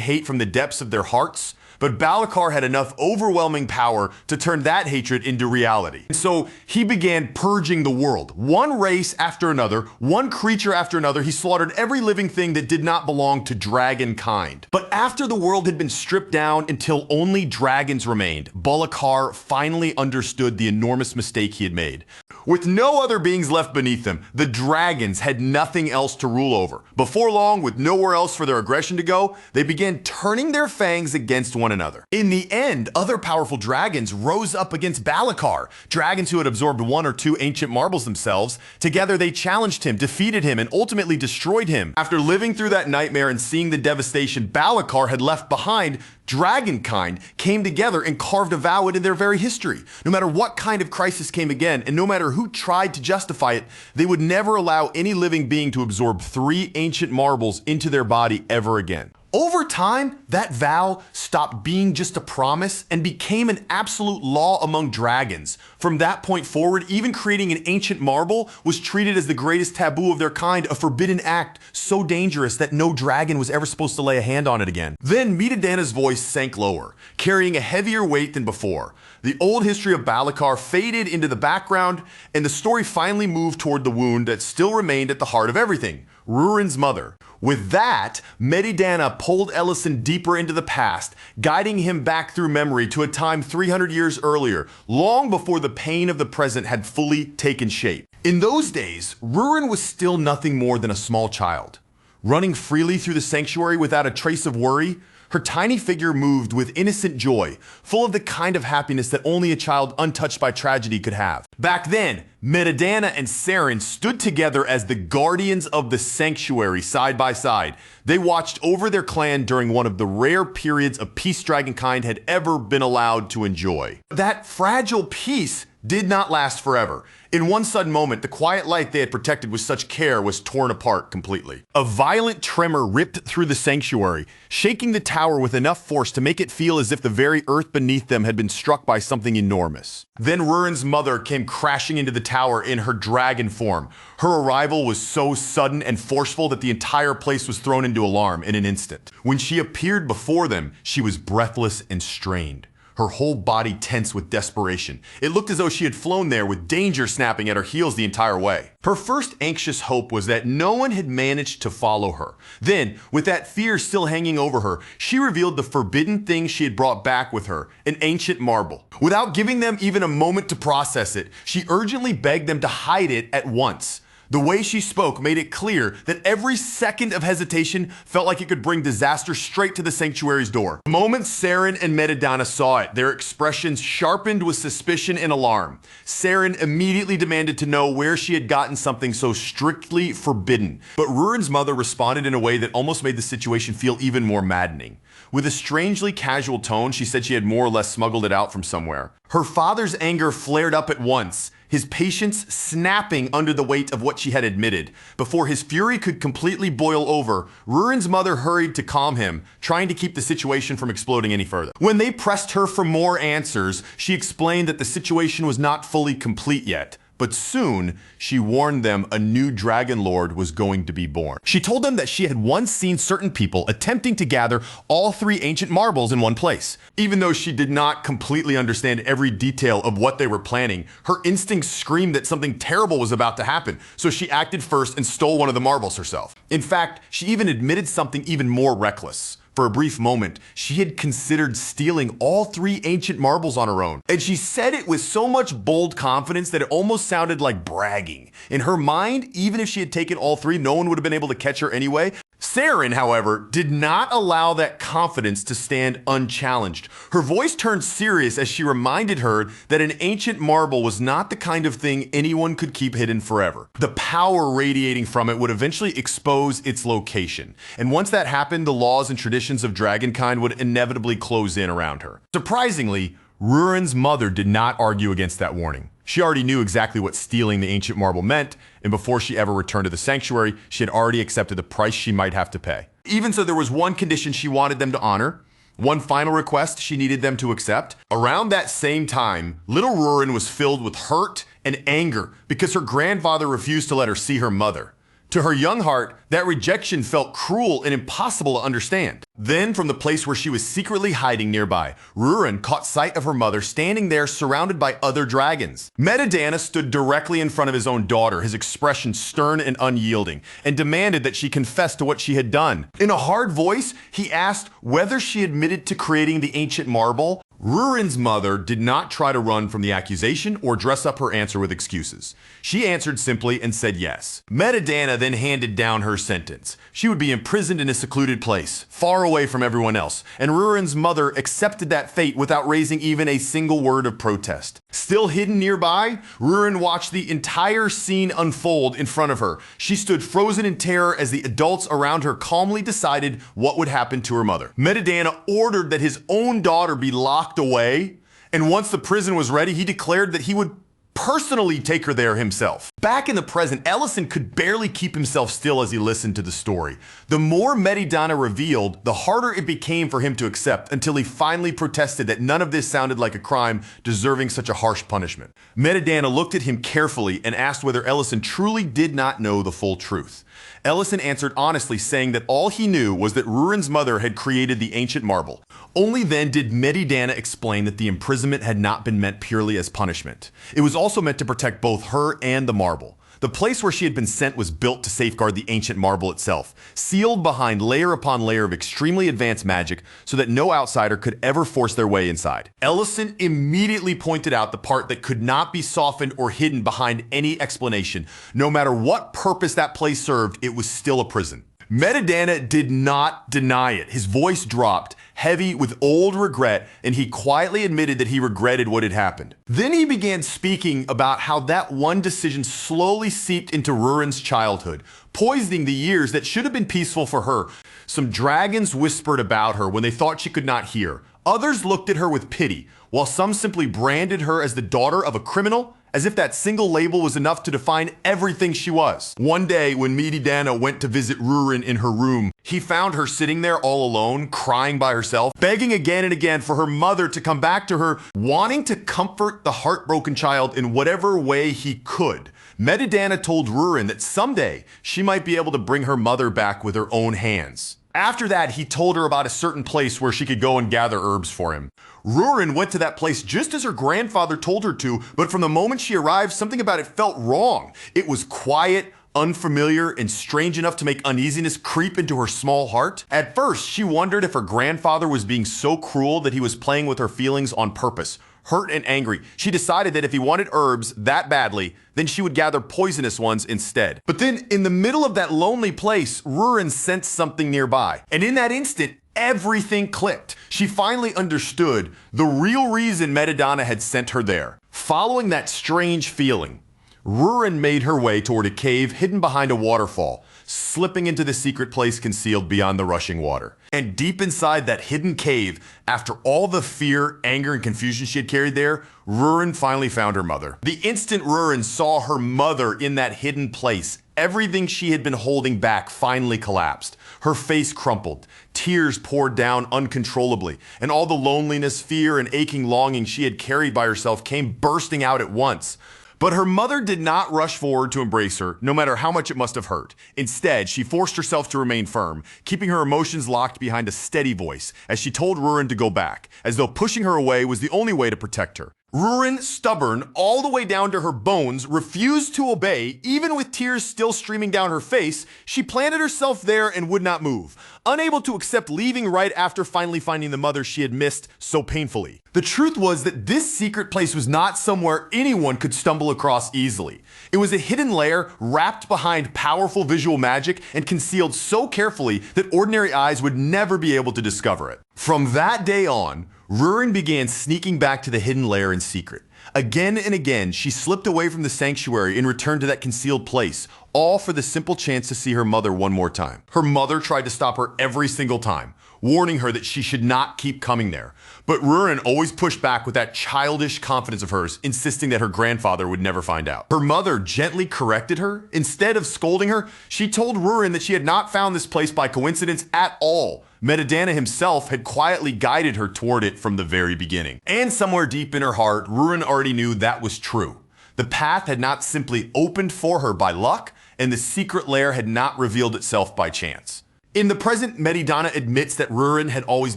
hate from the depths of their hearts, but Balakar had enough overwhelming power to turn that hatred into reality. And so he began purging the world. One race after another, one creature after another, he slaughtered every living thing that did not belong to dragon kind. But after the world had been stripped down until only dragons remained, Balakar finally understood the enormous mistake he had made. With no other beings left beneath them, the dragons had nothing else to rule over. Before long, with nowhere else for their aggression to go, they began turning their fangs against one another. In the end, other powerful dragons rose up against Balakar, dragons who had absorbed 1 or 2 ancient marbles themselves. Together they challenged him, defeated him, and ultimately destroyed him. After living through that nightmare and seeing the devastation Balakar had left behind, dragonkind came together and carved a vow into their very history. No matter what kind of crisis came again, and no matter who tried to justify it, they would never allow any living being to absorb 3 ancient marbles into their body ever again. Over time, that vow stopped being just a promise and became an absolute law among dragons. From that point forward, even creating an ancient marble was treated as the greatest taboo of their kind, a forbidden act so dangerous that no dragon was ever supposed to lay a hand on it again. Then Medidana's voice sank lower, carrying a heavier weight than before. The old history of Balakar faded into the background, and the story finally moved toward the wound that still remained at the heart of everything: Rurin's mother. With that, Medidana pulled Ellison deeper into the past, guiding him back through memory to a time 300 years earlier, long before the pain of the present had fully taken shape. In those days, Rurin was still nothing more than a small child. Running freely through the sanctuary without a trace of worry, her tiny figure moved with innocent joy, full of the kind of happiness that only a child untouched by tragedy could have. Back then, Medidana and Saren stood together as the guardians of the sanctuary side by side. They watched over their clan during one of the rare periods of peace dragonkind had ever been allowed to enjoy. That fragile peace did not last forever. In one sudden moment, the quiet light they had protected with such care was torn apart completely. A violent tremor ripped through the sanctuary, shaking the tower with enough force to make it feel as if the very earth beneath them had been struck by something enormous. Then Rurin's mother came crashing into the tower in her dragon form. Her arrival was so sudden and forceful that the entire place was thrown into alarm in an instant. When she appeared before them, she was breathless and strained, her whole body tense with desperation. It looked as though she had flown there with danger snapping at her heels the entire way. Her first anxious hope was that no one had managed to follow her. Then, with that fear still hanging over her, she revealed the forbidden thing she had brought back with her, an ancient marble. Without giving them even a moment to process it, she urgently begged them to hide it at once. The way she spoke made it clear that every second of hesitation felt like it could bring disaster straight to the sanctuary's door. The moment Saren and Medidana saw it, their expressions sharpened with suspicion and alarm. Saren immediately demanded to know where she had gotten something so strictly forbidden. But Rurin's mother responded in a way that almost made the situation feel even more maddening. With a strangely casual tone, she said she had more or less smuggled it out from somewhere. Her father's anger flared up at once, his patience snapping under the weight of what she had admitted. Before his fury could completely boil over, Rurin's mother hurried to calm him, trying to keep the situation from exploding any further. When they pressed her for more answers, she explained that the situation was not fully complete yet. But soon, she warned them a new Dragon Lord was going to be born. She told them that she had once seen certain people attempting to gather all 3 ancient marbles in one place. Even though she did not completely understand every detail of what they were planning, her instincts screamed that something terrible was about to happen, so she acted first and stole one of the marbles herself. In fact, she even admitted something even more reckless. For a brief moment, she had considered stealing all 3 ancient marbles on her own. And she said it with so much bold confidence that it almost sounded like bragging. In her mind, even if she had taken all 3, no one would have been able to catch her anyway. Saren, however, did not allow that confidence to stand unchallenged. Her voice turned serious as she reminded her that an ancient marble was not the kind of thing anyone could keep hidden forever. The power radiating from it would eventually expose its location. And once that happened, the laws and traditions of dragonkind would inevitably close in around her. Surprisingly, Rurin's mother did not argue against that warning. She already knew exactly what stealing the ancient marble meant, and before she ever returned to the sanctuary, she had already accepted the price she might have to pay. Even so, there was one condition she wanted them to honor, one final request she needed them to accept. Around that same time, little Rurin was filled with hurt and anger because her grandfather refused to let her see her mother. To her young heart, that rejection felt cruel and impossible to understand. Then, from the place where she was secretly hiding nearby, Rurin caught sight of her mother standing there surrounded by other dragons. Medidana stood directly in front of his own daughter, his expression stern and unyielding, and demanded that she confess to what she had done. In a hard voice, he asked whether she admitted to creating the ancient marble. Rurin's mother did not try to run from the accusation or dress up her answer with excuses. She answered simply and said yes. Medidana then handed down her sentence. She would be imprisoned in a secluded place, far away from everyone else, and Rurin's mother accepted that fate without raising even a single word of protest. Still hidden nearby, Rurin watched the entire scene unfold in front of her. She stood frozen in terror as the adults around her calmly decided what would happen to her mother. Medidana ordered that his own daughter be locked away, and once the prison was ready, he declared that he would personally take her there himself. Back in the present, Ellison could barely keep himself still as he listened to the story. The more Medidana revealed, the harder it became for him to accept, until he finally protested that none of this sounded like a crime deserving such a harsh punishment. Medidana looked at him carefully and asked whether Ellison truly did not know the full truth. Ellison answered honestly, saying that all he knew was that Rurin's mother had created the ancient marble. Only then did Medidana explain that the imprisonment had not been meant purely as punishment. It was also meant to protect both her and the marble. The place where she had been sent was built to safeguard the ancient marble itself, sealed behind layer upon layer of extremely advanced magic so that no outsider could ever force their way inside. Ellison immediately pointed out the part that could not be softened or hidden behind any explanation. No matter what purpose that place served, it was still a prison. Medidana did not deny it. His voice dropped, heavy with old regret, and he quietly admitted that he regretted what had happened. Then he began speaking about how that one decision slowly seeped into Rurin's childhood, poisoning the years that should have been peaceful for her. Some dragons whispered about her when they thought she could not hear. Others looked at her with pity, while some simply branded her as the daughter of a criminal, as if that single label was enough to define everything she was. One day, when Medidana went to visit Rurin in her room, he found her sitting there all alone, crying by herself, begging again and again for her mother to come back to her, wanting to comfort the heartbroken child in whatever way he could. Medidana told Rurin that someday she might be able to bring her mother back with her own hands. After that, he told her about a certain place where she could go and gather herbs for him. Rurin went to that place just as her grandfather told her to, but from the moment she arrived, something about it felt wrong. It was quiet, unfamiliar, and strange enough to make uneasiness creep into her small heart. At first, she wondered if her grandfather was being so cruel that he was playing with her feelings on purpose, Hurt and angry, she decided that if he wanted herbs that badly, then she would gather poisonous ones instead. But then, in the middle of that lonely place, Rurin sensed something nearby. And in that instant, everything clicked. She finally understood the real reason Medidana had sent her there. Following that strange feeling, Rurin made her way toward a cave hidden behind a waterfall, slipping into the secret place concealed beyond the rushing water. And deep inside that hidden cave, after all the fear, anger, and confusion she had carried there, Rurin finally found her mother. The instant Rurin saw her mother in that hidden place, everything she had been holding back finally collapsed. Her face crumpled, tears poured down uncontrollably, and all the loneliness, fear, and aching longing she had carried by herself came bursting out at once. But her mother did not rush forward to embrace her, no matter how much it must have hurt. Instead, she forced herself to remain firm, keeping her emotions locked behind a steady voice, as she told Rurin to go back, as though pushing her away was the only way to protect her. Rurin, stubborn all the way down to her bones, refused to obey. Even with tears still streaming down her face, she planted herself there and would not move, unable to accept leaving right after finally finding the mother she had missed so painfully. The truth was that this secret place was not somewhere anyone could stumble across easily. It was a hidden lair wrapped behind powerful visual magic and concealed so carefully that ordinary eyes would never be able to discover it. From that day on, Rurin began sneaking back to the hidden lair in secret. Again and again, she slipped away from the sanctuary and returned to that concealed place, all for the simple chance to see her mother one more time. Her mother tried to stop her every single time, warning her that she should not keep coming there. But Rurin always pushed back with that childish confidence of hers, insisting that her grandfather would never find out. Her mother gently corrected her. Instead of scolding her, she told Rurin that she had not found this place by coincidence at all. Medidana himself had quietly guided her toward it from the very beginning. And somewhere deep in her heart, Rurin already knew that was true. The path had not simply opened for her by luck, and the secret lair had not revealed itself by chance. In the present, Medidana admits that Rurin had always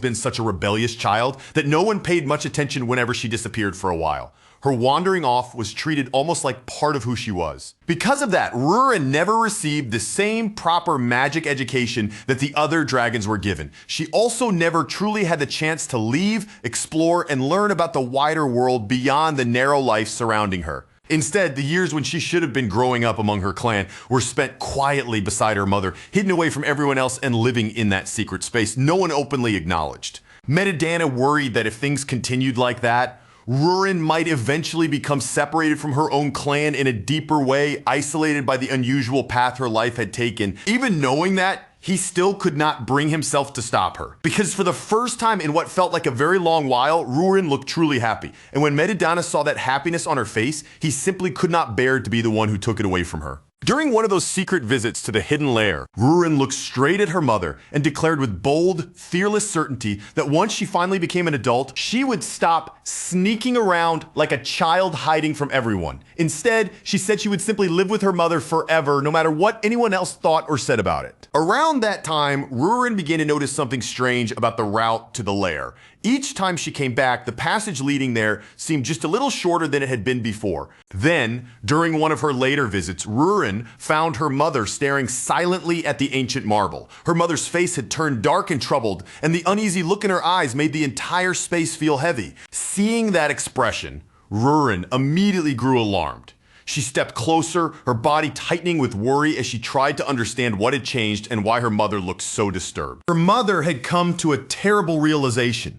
been such a rebellious child that no one paid much attention whenever she disappeared for a while. Her wandering off was treated almost like part of who she was. Because of that, Rurin never received the same proper magic education that the other dragons were given. She also never truly had the chance to leave, explore, and learn about the wider world beyond the narrow life surrounding her. Instead, the years when she should have been growing up among her clan were spent quietly beside her mother, hidden away from everyone else and living in that secret space no one openly acknowledged. Medidana worried that if things continued like that, Rurin might eventually become separated from her own clan in a deeper way, isolated by the unusual path her life had taken. Even knowing that, he still could not bring himself to stop her. Because for the first time in what felt like a very long while, Rurin looked truly happy. And when Medidana saw that happiness on her face, he simply could not bear to be the one who took it away from her. During one of those secret visits to the hidden lair, Rurin looked straight at her mother and declared with bold, fearless certainty that once she finally became an adult, she would stop sneaking around like a child hiding from everyone. Instead, she said she would simply live with her mother forever, no matter what anyone else thought or said about it. Around that time, Rurin began to notice something strange about the route to the lair. Each time she came back, the passage leading there seemed just a little shorter than it had been before. Then, during one of her later visits, Rurin found her mother staring silently at the ancient marble. Her mother's face had turned dark and troubled, and the uneasy look in her eyes made the entire space feel heavy. Seeing that expression, Rurin immediately grew alarmed. She stepped closer, her body tightening with worry as she tried to understand what had changed and why her mother looked so disturbed. Her mother had come to a terrible realization.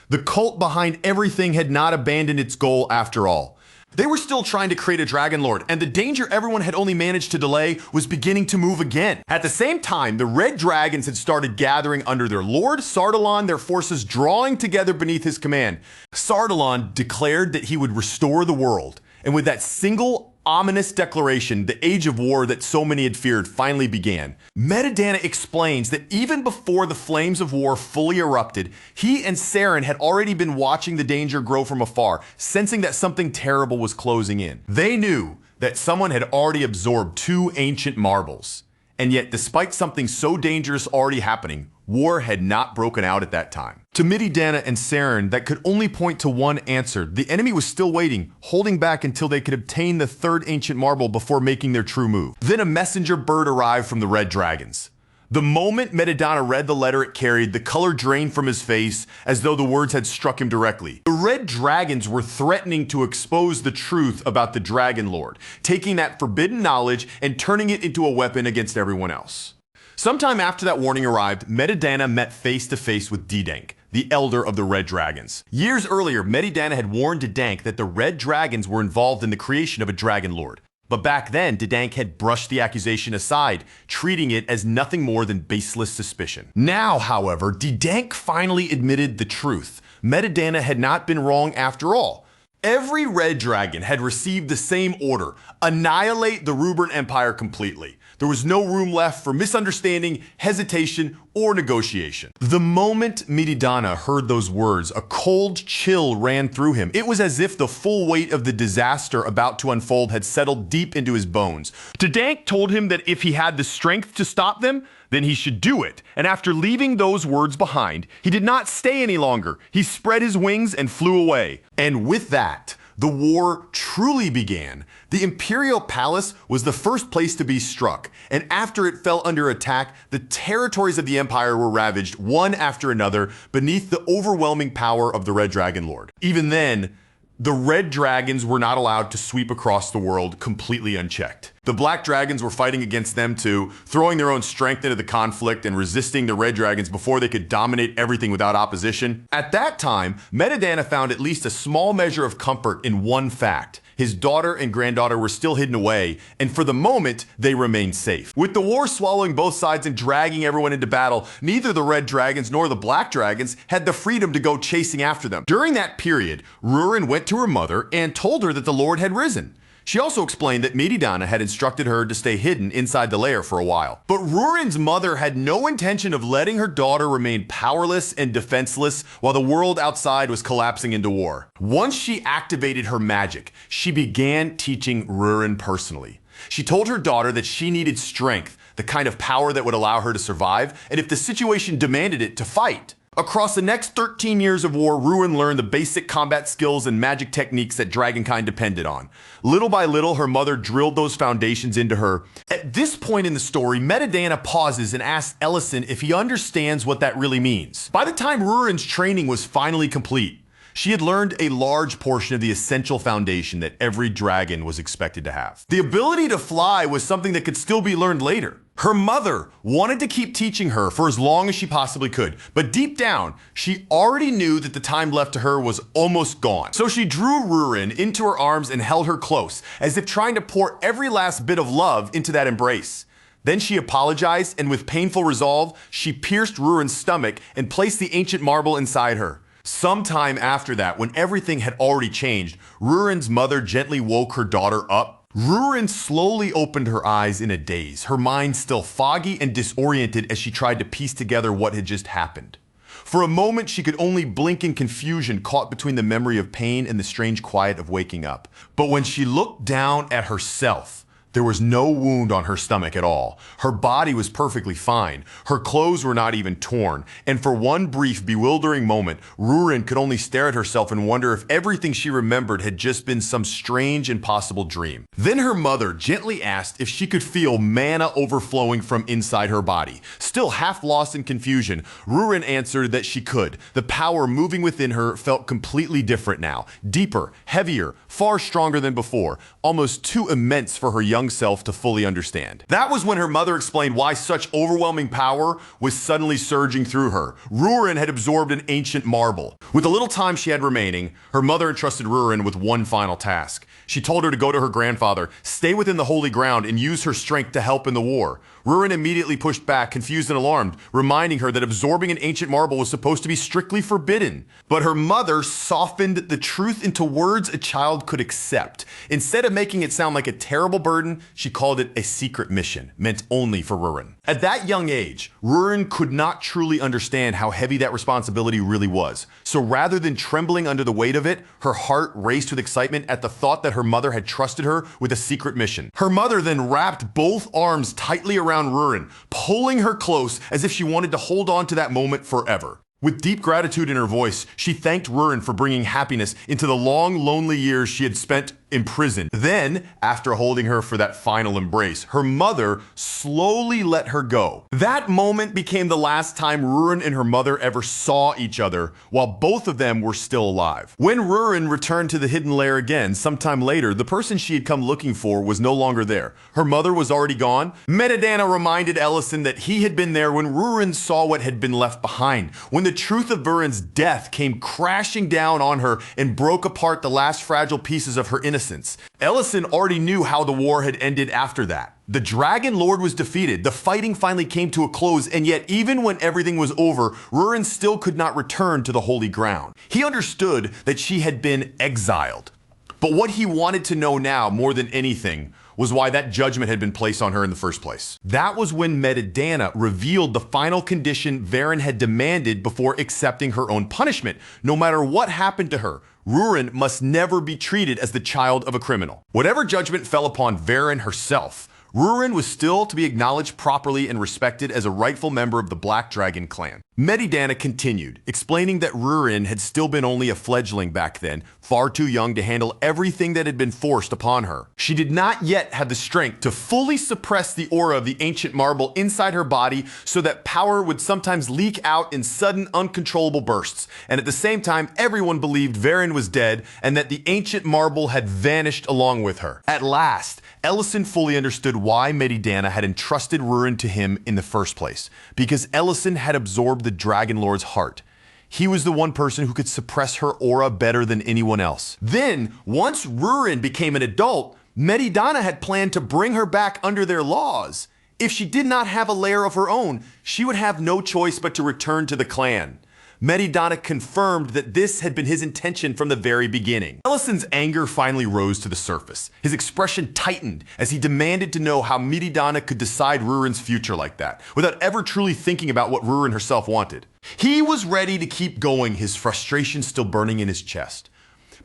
The cult behind everything had not abandoned its goal after all. They were still trying to create a Dragon Lord, and the danger everyone had only managed to delay was beginning to move again. At the same time, the Red Dragons had started gathering under their Lord, Sardalon, their forces drawing together beneath his command. Sardalon declared that he would restore the world, and with that single ominous declaration, the age of war that so many had feared finally began. Medidana explains that even before the flames of war fully erupted, he and Saren had already been watching the danger grow from afar, sensing that something terrible was closing in. They knew that someone had already absorbed 2 ancient marbles. And yet, despite something so dangerous already happening, war had not broken out at that time. To Medidana and Saren, that could only point to one answer. The enemy was still waiting, holding back until they could obtain the 3rd ancient marble before making their true move. Then a messenger bird arrived from the Red Dragons. The moment Medidana read the letter it carried, the color drained from his face as though the words had struck him directly. The red dragons were threatening to expose the truth about the Dragon Lord, taking that forbidden knowledge and turning it into a weapon against everyone else. Sometime after that warning arrived, Medidana met face to face with Didank, the elder of the Red Dragons. Years earlier, Medidana had warned Didank that the Red Dragons were involved in the creation of a Dragon Lord. But back then, Didank had brushed the accusation aside, treating it as nothing more than baseless suspicion. Now, however, Didank finally admitted the truth. Medidana had not been wrong after all. Every Red Dragon had received the same order: annihilate the Rubrun Empire completely. There was no room left for misunderstanding, hesitation, or negotiation. The moment Medidana heard those words, a cold chill ran through him. It was as if the full weight of the disaster about to unfold had settled deep into his bones. Didank told him that if he had the strength to stop them, then he should do it. And after leaving those words behind, he did not stay any longer. He spread his wings and flew away. And with that, the war truly began. The Imperial Palace was the first place to be struck, and after it fell under attack, the territories of the Empire were ravaged one after another beneath the overwhelming power of the Red Dragon Lord. Even then, the Red Dragons were not allowed to sweep across the world completely unchecked. The Black Dragons were fighting against them too, throwing their own strength into the conflict and resisting the Red Dragons before they could dominate everything without opposition. At that time, Medidana found at least a small measure of comfort in one fact. His daughter and granddaughter were still hidden away, and for the moment, they remained safe. With the war swallowing both sides and dragging everyone into battle, neither the Red Dragons nor the Black Dragons had the freedom to go chasing after them. During that period, Rurin went to her mother and told her that the Lord had risen. She also explained that Medidana had instructed her to stay hidden inside the lair for a while. But Rurin's mother had no intention of letting her daughter remain powerless and defenseless while the world outside was collapsing into war. Once she activated her magic, she began teaching Rurin personally. She told her daughter that she needed strength, the kind of power that would allow her to survive, and if the situation demanded it, to fight. Across the next 13 years of war, Ruin learned the basic combat skills and magic techniques that Dragonkind depended on. Little by little, her mother drilled those foundations into her. At this point in the story, Medidana pauses and asks Ellison if he understands what that really means. By the time Rurin's training was finally complete, she had learned a large portion of the essential foundation that every dragon was expected to have. The ability to fly was something that could still be learned later. Her mother wanted to keep teaching her for as long as she possibly could, but deep down, she already knew that the time left to her was almost gone. So she drew Rurin into her arms and held her close, as if trying to pour every last bit of love into that embrace. Then she apologized, and with painful resolve, she pierced Rurin's stomach and placed the ancient marble inside her. Sometime after that, when everything had already changed, Rurin's mother gently woke her daughter up. Rurin slowly opened her eyes in a daze, her mind still foggy and disoriented as she tried to piece together what had just happened. For a moment, she could only blink in confusion, caught between the memory of pain and the strange quiet of waking up. But when she looked down at herself, there was no wound on her stomach at all. Her body was perfectly fine. Her clothes were not even torn. And for one brief, bewildering moment, Rurin could only stare at herself and wonder if everything she remembered had just been some strange, impossible dream. Then her mother gently asked if she could feel mana overflowing from inside her body. Still half lost in confusion, Rurin answered that she could. The power moving within her felt completely different now. Deeper, heavier, far stronger than before. Almost too immense for her young self to fully understand. That was when her mother explained why such overwhelming power was suddenly surging through her. Rurin had absorbed an ancient marble. With the little time she had remaining, her mother entrusted Rurin with one final task. She told her to go to her grandfather, stay within the holy ground, and use her strength to help in the war. Rurin immediately pushed back, confused and alarmed, reminding her that absorbing an ancient marble was supposed to be strictly forbidden. But her mother softened the truth into words a child could accept. Instead of making it sound like a terrible burden, she called it a secret mission, meant only for Rurin. At that young age, Rurin could not truly understand how heavy that responsibility really was. So rather than trembling under the weight of it, her heart raced with excitement at the thought that her mother had trusted her with a secret mission. Her mother then wrapped both arms tightly around Rurin, pulling her close as if she wanted to hold on to that moment forever. With deep gratitude in her voice, she thanked Rurin for bringing happiness into the long, lonely years she had spent imprisoned. Then, after holding her for that final embrace, her mother slowly let her go. That moment became the last time Rurin and her mother ever saw each other while both of them were still alive. When Rurin returned to the hidden lair again sometime later, the person she had come looking for was no longer there. Her mother was already gone. Metadana reminded Ellison that he had been there when Rurin saw what had been left behind, when the truth of Rurin's death came crashing down on her and broke apart the last fragile pieces of her innocence. Ellison already knew how the war had ended after that. The Dragon Lord was defeated, the fighting finally came to a close, and yet even when everything was over, Rurin still could not return to the holy ground. He understood that she had been exiled. But what he wanted to know now, more than anything, was why that judgment had been placed on her in the first place. That was when Metadana revealed the final condition Varen had demanded before accepting her own punishment. No matter what happened to her, Rurin must never be treated as the child of a criminal. Whatever judgment fell upon Varen herself, Rurin was still to be acknowledged properly and respected as a rightful member of the Black Dragon clan. Medidana continued, explaining that Rurin had still been only a fledgling back then, far too young to handle everything that had been forced upon her. She did not yet have the strength to fully suppress the aura of the ancient marble inside her body so that power would sometimes leak out in sudden, uncontrollable bursts. And at the same time, everyone believed Varen was dead and that the ancient marble had vanished along with her. At last, Ellison fully understood why Medidana had entrusted Rurin to him in the first place, because Ellison had absorbed the Dragon Lord's heart. He was the one person who could suppress her aura better than anyone else. Then, once Rurin became an adult, Medidana had planned to bring her back under their laws. If she did not have a lair of her own, she would have no choice but to return to the clan. Medidana confirmed that this had been his intention from the very beginning. Ellison's anger finally rose to the surface. His expression tightened as he demanded to know how Medidana could decide Rurin's future like that, without ever truly thinking about what Rurin herself wanted. He was ready to keep going, his frustration still burning in his chest.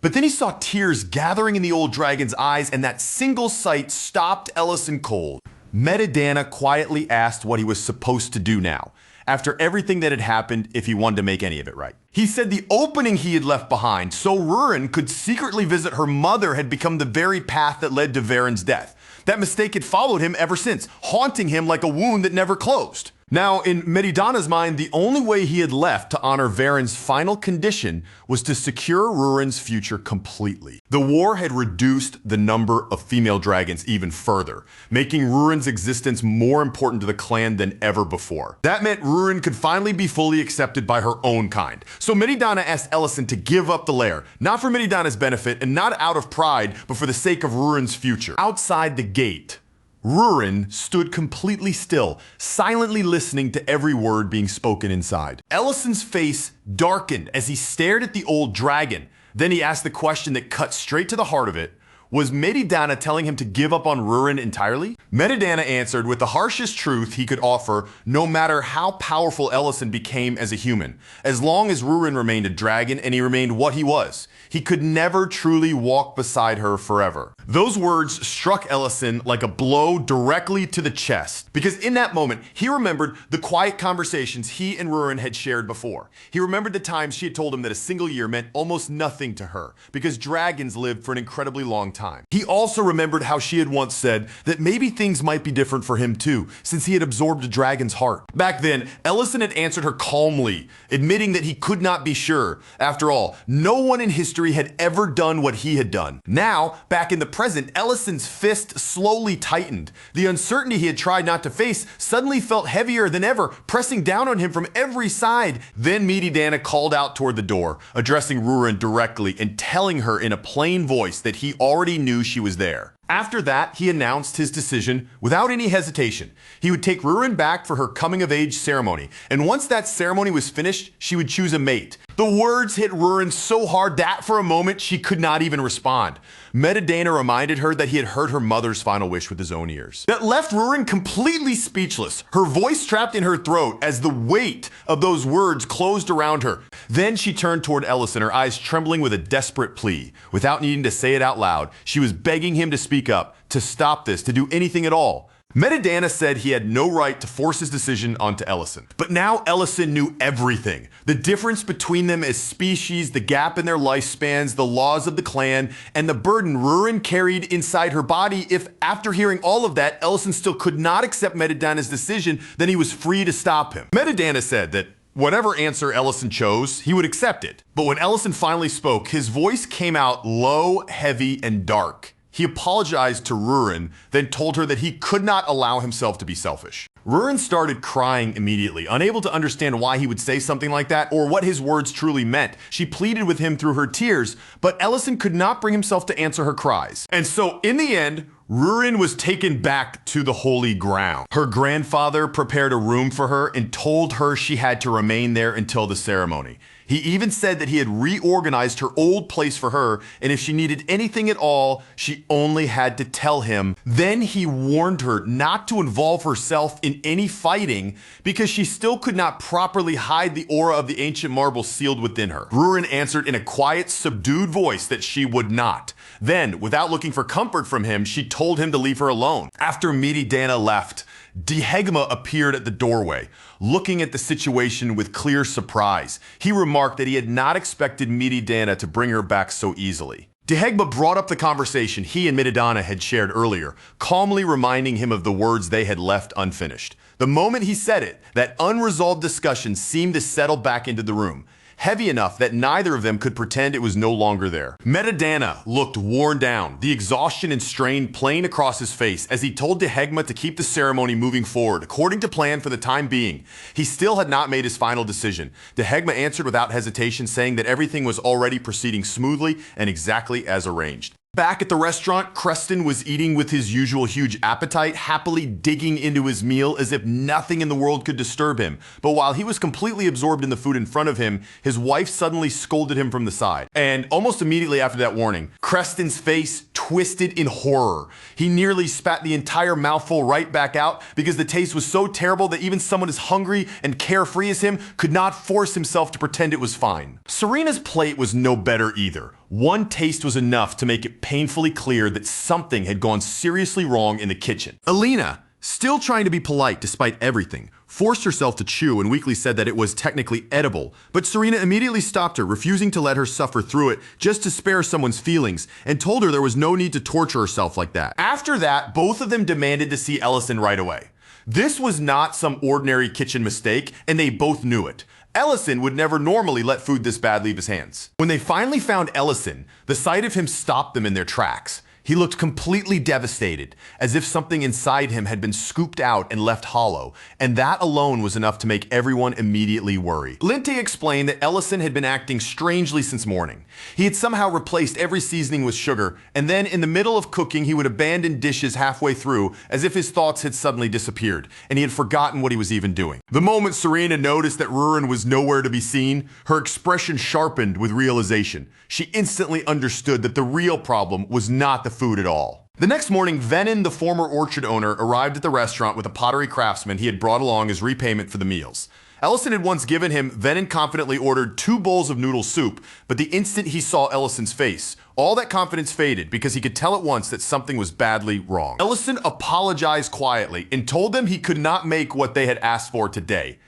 But then he saw tears gathering in the old dragon's eyes, and that single sight stopped Ellison cold. Medidana quietly asked what he was supposed to do now, after everything that had happened, if he wanted to make any of it right. He said the opening he had left behind so Rurin could secretly visit her mother had become the very path that led to Varen's death. That mistake had followed him ever since, haunting him like a wound that never closed. Now, in Medidana's mind, the only way he had left to honor Varen's final condition was to secure Rurin's future completely. The war had reduced the number of female dragons even further, making Rurin's existence more important to the clan than ever before. That meant Rurin could finally be fully accepted by her own kind. So Medidana asked Ellison to give up the lair, not for Medidana's benefit and not out of pride, but for the sake of Rurin's future. Outside the gate, Rurin stood completely still, silently listening to every word being spoken inside. Ellison's face darkened as he stared at the old dragon. Then he asked the question that cut straight to the heart of it. Was Medidana telling him to give up on Rurin entirely? Medidana answered with the harshest truth he could offer, no matter how powerful Ellison became as a human. As long as Rurin remained a dragon and he remained what he was, he could never truly walk beside her forever. Those words struck Ellison like a blow directly to the chest, because in that moment, he remembered the quiet conversations he and Rurin had shared before. He remembered the times she had told him that a single year meant almost nothing to her, because dragons lived for an incredibly long time. He also remembered how she had once said that maybe things might be different for him too, since he had absorbed a dragon's heart. Back then, Ellison had answered her calmly, admitting that he could not be sure. After all, no one in history had ever done what he had done. Now, back in the present, Ellison's fist slowly tightened. The uncertainty he had tried not to face suddenly felt heavier than ever, pressing down on him from every side. Then Medidana called out toward the door, addressing Rurin directly and telling her in a plain voice that he already knew she was there. After that, he announced his decision without any hesitation. He would take Rurin back for her coming-of-age ceremony, and once that ceremony was finished, she would choose a mate. The words hit Rurin so hard that for a moment she could not even respond. Medidana reminded her that he had heard her mother's final wish with his own ears. That left Rurin completely speechless, her voice trapped in her throat as the weight of those words closed around her. Then she turned toward Ellison, her eyes trembling with a desperate plea. Without needing to say it out loud, she was begging him to speak up, to stop this, to do anything at all. Metadana said he had no right to force his decision onto Ellison. But now Ellison knew everything. The difference between them as species, the gap in their lifespans, the laws of the clan, and the burden Rurin carried inside her body. If after hearing all of that, Ellison still could not accept Metadana's decision, then he was free to stop him. Metadana said that whatever answer Ellison chose, he would accept it. But when Ellison finally spoke, his voice came out low, heavy, and dark. He apologized to Rurin, then told her that he could not allow himself to be selfish. Rurin started crying immediately, unable to understand why he would say something like that or what his words truly meant. She pleaded with him through her tears, but Ellison could not bring himself to answer her cries. And so, in the end, Rurin was taken back to the holy ground. Her grandfather prepared a room for her and told her she had to remain there until the ceremony. He even said that he had reorganized her old place for her, and if she needed anything at all, she only had to tell him. Then he warned her not to involve herself in any fighting because she still could not properly hide the aura of the ancient marble sealed within her. Rurin answered in a quiet, subdued voice that she would not. Then, without looking for comfort from him, she told him to leave her alone. After Metadana left, Dehegma appeared at the doorway, looking at the situation with clear surprise. He remarked that he had not expected Metadana to bring her back so easily. Dehegma brought up the conversation he and Metadana had shared earlier, calmly reminding him of the words they had left unfinished. The moment he said it, that unresolved discussion seemed to settle back into the room, heavy enough that neither of them could pretend it was no longer there. Metadana looked worn down, the exhaustion and strain plain across his face as he told Dehegma to keep the ceremony moving forward, according to plan for the time being. He still had not made his final decision. Dehegma answered without hesitation, saying that everything was already proceeding smoothly and exactly as arranged. Back at the restaurant, Creston was eating with his usual huge appetite, happily digging into his meal as if nothing in the world could disturb him. But while he was completely absorbed in the food in front of him, his wife suddenly scolded him from the side. And almost immediately after that warning, Creston's face twisted in horror. He nearly spat the entire mouthful right back out because the taste was so terrible that even someone as hungry and carefree as him could not force himself to pretend it was fine. Serena's plate was no better either. One taste was enough to make it painfully clear that something had gone seriously wrong in the kitchen. Alina, still trying to be polite despite everything, forced herself to chew and weakly said that it was technically edible, but Serena immediately stopped her, refusing to let her suffer through it just to spare someone's feelings, and told her there was no need to torture herself like that. After that, both of them demanded to see Ellison right away. This was not some ordinary kitchen mistake, and they both knew it. Ellison would never normally let food this bad leave his hands. When they finally found Ellison, the sight of him stopped them in their tracks. He looked completely devastated, as if something inside him had been scooped out and left hollow, and that alone was enough to make everyone immediately worry. Linty explained that Ellison had been acting strangely since morning. He had somehow replaced every seasoning with sugar, and then in the middle of cooking he would abandon dishes halfway through, as if his thoughts had suddenly disappeared, and he had forgotten what he was even doing. The moment Serena noticed that Rurin was nowhere to be seen, her expression sharpened with realization. She instantly understood that the real problem was not the food at all. The next morning, Venin, the former orchard owner, arrived at the restaurant with a pottery craftsman he had brought along as repayment for the meals. Ellison had once given him. Venin confidently ordered 2 bowls of noodle soup, but the instant he saw Ellison's face, all that confidence faded because he could tell at once that something was badly wrong. Ellison apologized quietly and told them he could not make what they had asked for today.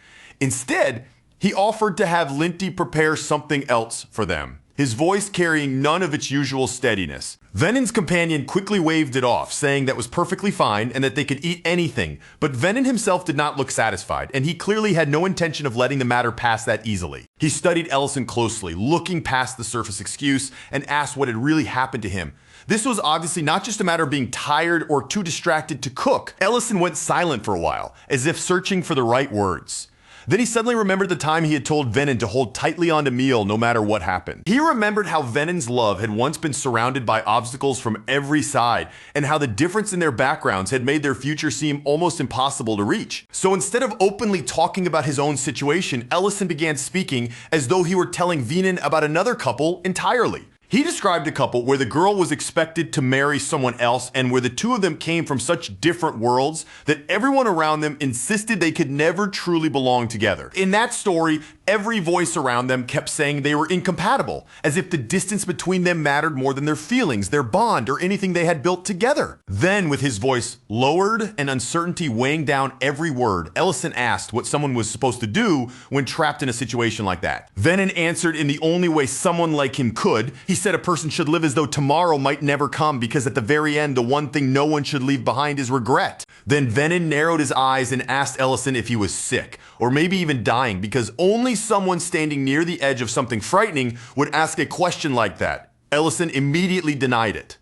Instead, he offered to have Linty prepare something else for them, his voice carrying none of its usual steadiness. Venin's companion quickly waved it off, saying that was perfectly fine and that they could eat anything, but Venin himself did not look satisfied, and he clearly had no intention of letting the matter pass that easily. He studied Ellison closely, looking past the surface excuse, and asked what had really happened to him. This was obviously not just a matter of being tired or too distracted to cook. Ellison went silent for a while, as if searching for the right words. Then he suddenly remembered the time he had told Venin to hold tightly onto Meal no matter what happened. He remembered how Venin's love had once been surrounded by obstacles from every side, and how the difference in their backgrounds had made their future seem almost impossible to reach. So instead of openly talking about his own situation, Ellison began speaking as though he were telling Venin about another couple entirely. He described a couple where the girl was expected to marry someone else and where the two of them came from such different worlds that everyone around them insisted they could never truly belong together. In that story, Every voice around them kept saying they were incompatible, as if the distance between them mattered more than their feelings, their bond, or anything they had built together. Then, with his voice lowered and uncertainty weighing down every word, Ellison asked what someone was supposed to do when trapped in a situation like that. Venin answered in the only way someone like him could. He said a person should live as though tomorrow might never come, because at the very end, the one thing no one should leave behind is regret. Then Venin narrowed his eyes and asked Ellison if he was sick, or maybe even dying, because only someone standing near the edge of something frightening would ask a question like that. Ellison immediately denied it.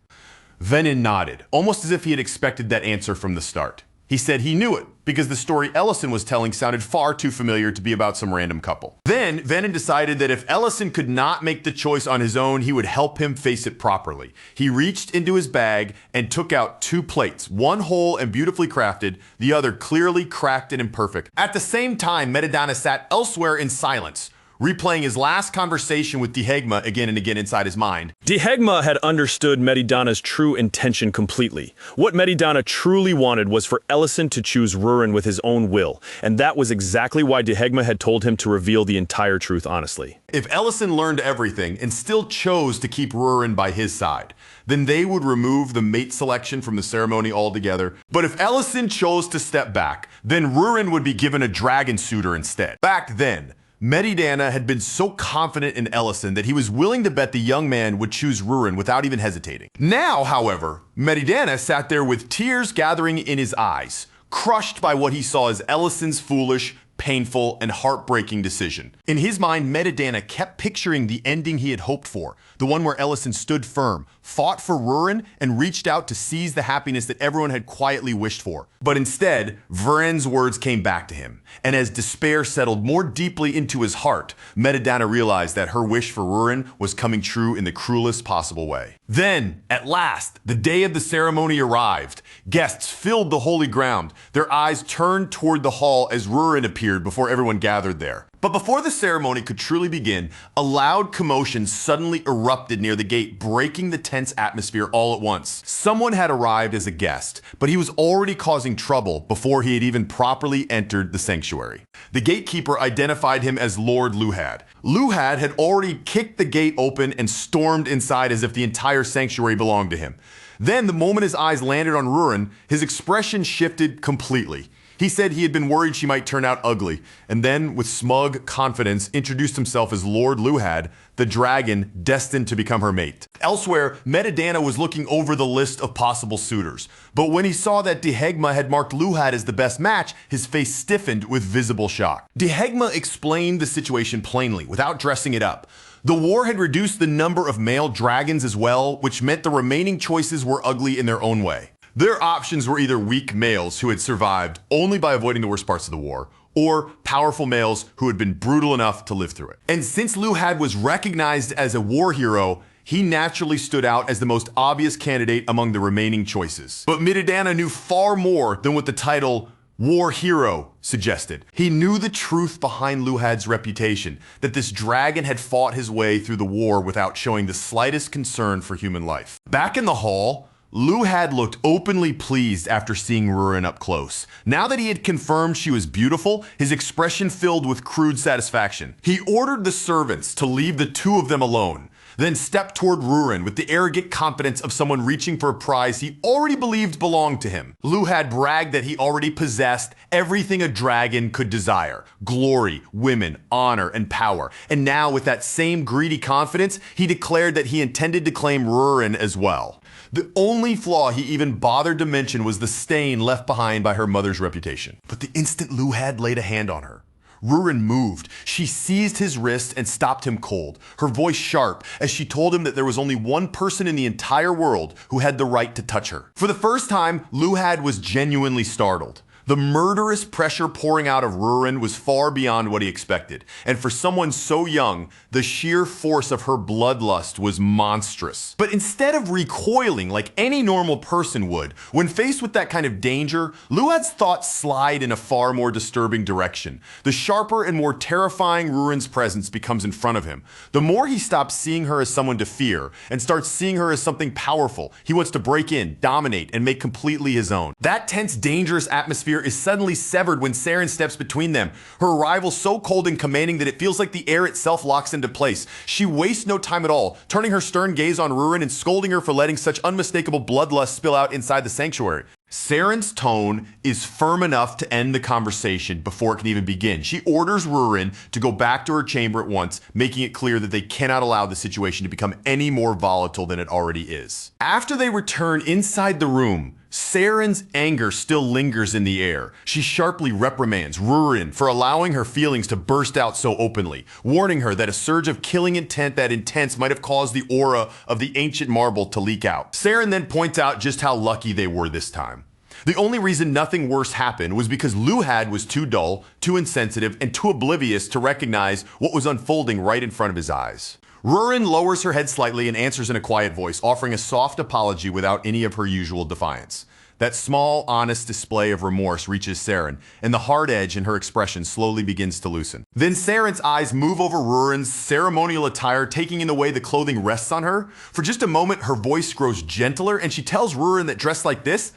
Venin nodded, almost as if he had expected that answer from the start. He said he knew it, because the story Ellison was telling sounded far too familiar to be about some random couple. Then, Venin decided that if Ellison could not make the choice on his own, he would help him face it properly. He reached into his bag and took out 2 plates, one whole and beautifully crafted, the other clearly cracked and imperfect. At the same time, Metadana sat elsewhere in silence, replaying his last conversation with Dihegma again and again inside his mind. Dihegma had understood Medidana's true intention completely. What Medidana truly wanted was for Ellison to choose Rurin with his own will, and that was exactly why Dihegma had told him to reveal the entire truth honestly. If Ellison learned everything and still chose to keep Rurin by his side, then they would remove the mate selection from the ceremony altogether. But if Ellison chose to step back, then Rurin would be given a dragon suitor instead. Back then, Medidana had been so confident in Ellison that he was willing to bet the young man would choose Rurin without even hesitating. Now, however, Medidana sat there with tears gathering in his eyes, crushed by what he saw as Ellison's foolish, painful, and heartbreaking decision. In his mind, Medidana kept picturing the ending he had hoped for, the one where Ellison stood firm, fought for Rurin, and reached out to seize the happiness that everyone had quietly wished for. But instead, Vuren's words came back to him, and as despair settled more deeply into his heart, Medidana realized that her wish for Rurin was coming true in the cruelest possible way. Then, at last, the day of the ceremony arrived. Guests filled the holy ground, their eyes turned toward the hall as Rurin appeared before everyone gathered there. But before the ceremony could truly begin, a loud commotion suddenly erupted near the gate, breaking the tense atmosphere all at once. Someone had arrived as a guest, but he was already causing trouble before he had even properly entered the sanctuary. The gatekeeper identified him as Lord Luhad. Luhad had already kicked the gate open and stormed inside as if the entire sanctuary belonged to him. Then, the moment his eyes landed on Rurin, his expression shifted completely. He said he had been worried she might turn out ugly, and then, with smug confidence, introduced himself as Lord Luhad, the dragon destined to become her mate. Elsewhere, Medidana was looking over the list of possible suitors, but when he saw that Dihegma had marked Luhad as the best match, his face stiffened with visible shock. Dihegma explained the situation plainly, without dressing it up. The war had reduced the number of male dragons as well, which meant the remaining choices were ugly in their own way. Their options were either weak males who had survived only by avoiding the worst parts of the war, or powerful males who had been brutal enough to live through it. And since Luhad was recognized as a war hero, he naturally stood out as the most obvious candidate among the remaining choices. But Medidana knew far more than what the title War Hero suggested. He knew the truth behind Luhad's reputation, that this dragon had fought his way through the war without showing the slightest concern for human life. Back in the hall, Luhad looked openly pleased after seeing Rurin up close. Now that he had confirmed she was beautiful, his expression filled with crude satisfaction. He ordered the servants to leave the 2 of them alone, then stepped toward Rurin with the arrogant confidence of someone reaching for a prize he already believed belonged to him. Luhad bragged that he already possessed everything a dragon could desire: glory, women, honor, and power. And now, with that same greedy confidence, he declared that he intended to claim Rurin as well. The only flaw he even bothered to mention was the stain left behind by her mother's reputation. But the instant Luhad laid a hand on her, Rurin moved. She seized his wrist and stopped him cold, her voice sharp as she told him that there was only one person in the entire world who had the right to touch her. For the first time, Luhad was genuinely startled. The murderous pressure pouring out of Rurin was far beyond what he expected, and for someone so young, the sheer force of her bloodlust was monstrous. But instead of recoiling like any normal person would, when faced with that kind of danger, Luhad's thoughts slide in a far more disturbing direction. The sharper and more terrifying Rurin's presence becomes in front of him. The more he stops seeing her as someone to fear, and starts seeing her as something powerful he wants to break in, dominate, and make completely his own. That tense, dangerous atmosphere atmosphere is suddenly severed when Saren steps between them. Her arrival so cold and commanding that it feels like the air itself locks into place. She wastes no time at all, turning her stern gaze on Rurin and scolding her for letting such unmistakable bloodlust spill out inside the sanctuary. Saren's tone is firm enough to end the conversation before it can even begin. She orders Rurin to go back to her chamber at once, making it clear that they cannot allow the situation to become any more volatile than it already is. After they return inside the room, Saren's anger still lingers in the air. She sharply reprimands Rurin for allowing her feelings to burst out so openly, warning her that a surge of killing intent that intense might have caused the aura of the ancient marble to leak out. Saren then points out just how lucky they were this time. The only reason nothing worse happened was because Luhad was too dull, too insensitive, and too oblivious to recognize what was unfolding right in front of his eyes. Rurin lowers her head slightly and answers in a quiet voice, offering a soft apology without any of her usual defiance. That small, honest display of remorse reaches Saren, and the hard edge in her expression slowly begins to loosen. Then Saren's eyes move over Rurin's ceremonial attire, taking in the way the clothing rests on her. For just a moment, her voice grows gentler, and she tells Rurin that dressed like this,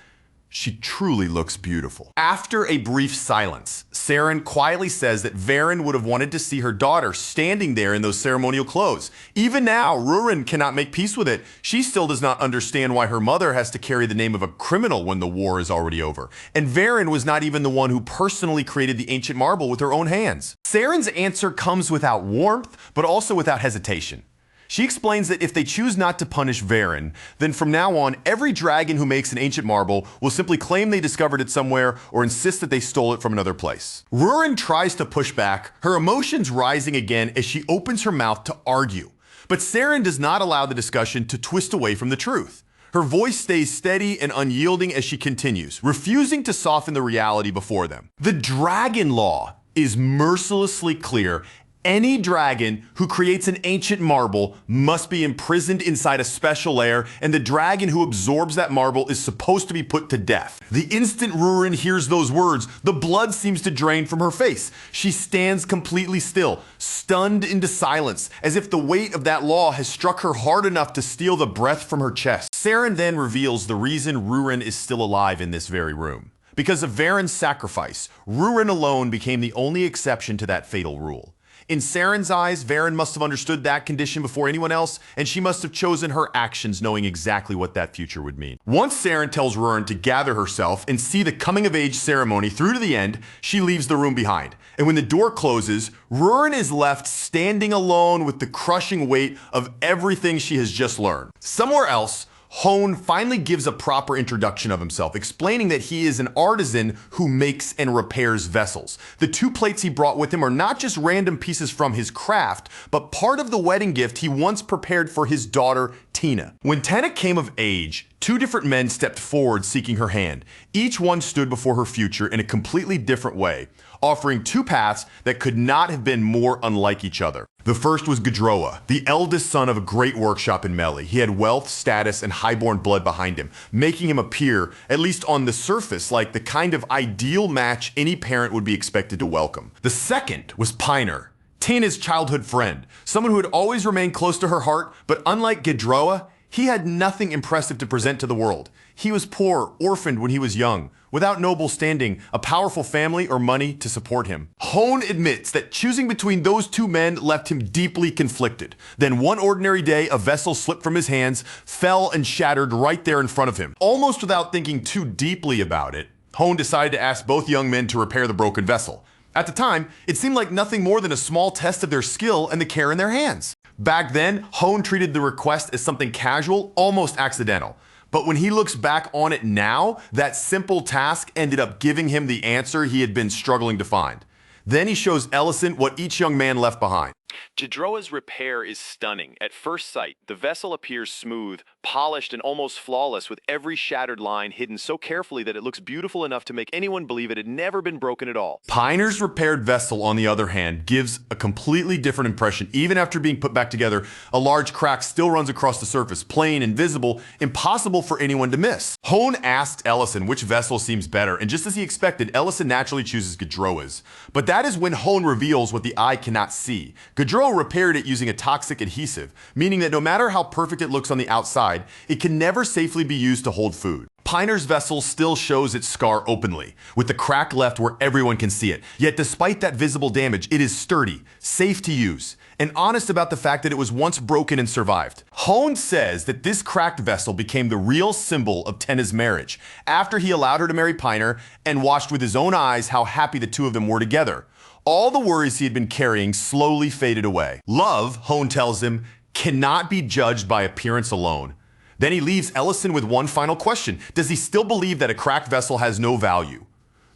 she truly looks beautiful. After a brief silence, Saren quietly says that Varen would have wanted to see her daughter standing there in those ceremonial clothes. Even now, Rurin cannot make peace with it. She still does not understand why her mother has to carry the name of a criminal when the war is already over. And Varen was not even the one who personally created the ancient marble with her own hands. Saren's answer comes without warmth, but also without hesitation. She explains that if they choose not to punish Varen, then from now on, every dragon who makes an ancient marble will simply claim they discovered it somewhere or insist that they stole it from another place. Rurin tries to push back, her emotions rising again as she opens her mouth to argue. But Saren does not allow the discussion to twist away from the truth. Her voice stays steady and unyielding as she continues, refusing to soften the reality before them. The dragon law is mercilessly clear. Any dragon who creates an ancient marble must be imprisoned inside a special lair, and the dragon who absorbs that marble is supposed to be put to death. The instant Rurin hears those words, the blood seems to drain from her face. She stands completely still, stunned into silence, as if the weight of that law has struck her hard enough to steal the breath from her chest. Saren then reveals the reason Rurin is still alive in this very room. Because of Varen's sacrifice, Rurin alone became the only exception to that fatal rule. In Saren's eyes, Varen must have understood that condition before anyone else, and she must have chosen her actions knowing exactly what that future would mean. Once Saren tells Rurin to gather herself and see the coming-of-age ceremony through to the end, she leaves the room behind. And when the door closes, Rurin is left standing alone with the crushing weight of everything she has just learned. Somewhere else, Hone finally gives a proper introduction of himself, explaining that he is an artisan who makes and repairs vessels. The 2 plates he brought with him are not just random pieces from his craft, but part of the wedding gift he once prepared for his daughter, Tina. When Tena came of age, 2 different men stepped forward seeking her hand. Each one stood before her future in a completely different way, offering 2 paths that could not have been more unlike each other. The first was Gedroa, the eldest son of a great workshop in Meli. He had wealth, status, and highborn blood behind him, making him appear, at least on the surface, like the kind of ideal match any parent would be expected to welcome. The second was Piner, Tina's childhood friend, someone who had always remained close to her heart, but unlike Gedroa, he had nothing impressive to present to the world. He was poor, orphaned when he was young, without noble standing, a powerful family, or money to support him. Hone admits that choosing between those 2 men left him deeply conflicted. Then one ordinary day, a vessel slipped from his hands, fell and shattered right there in front of him. Almost without thinking too deeply about it, Hone decided to ask both young men to repair the broken vessel. At the time, it seemed like nothing more than a small test of their skill and the care in their hands. Back then, Hone treated the request as something casual, almost accidental. But when he looks back on it now, that simple task ended up giving him the answer he had been struggling to find. Then he shows Ellison what each young man left behind. Gedroa's repair is stunning. At first sight, the vessel appears smooth, polished, and almost flawless, with every shattered line hidden so carefully that it looks beautiful enough to make anyone believe it had never been broken at all. Piner's repaired vessel, on the other hand, gives a completely different impression. Even after being put back together, a large crack still runs across the surface, plain, invisible, impossible for anyone to miss. Hone asked Ellison which vessel seems better, and just as he expected, Ellison naturally chooses Gedroa's. But that is when Hone reveals what the eye cannot see. Gedroa repaired it using a toxic adhesive, meaning that no matter how perfect it looks on the outside, it can never safely be used to hold food. Piner's vessel still shows its scar openly, with the crack left where everyone can see it. Yet despite that visible damage, it is sturdy, safe to use, and honest about the fact that it was once broken and survived. Hone says that this cracked vessel became the real symbol of Tenna's marriage, after he allowed her to marry Piner and watched with his own eyes how happy the two of them were together. All the worries he had been carrying slowly faded away. Love, Hone tells him, cannot be judged by appearance alone. Then he leaves Ellison with one final question. Does he still believe that a cracked vessel has no value?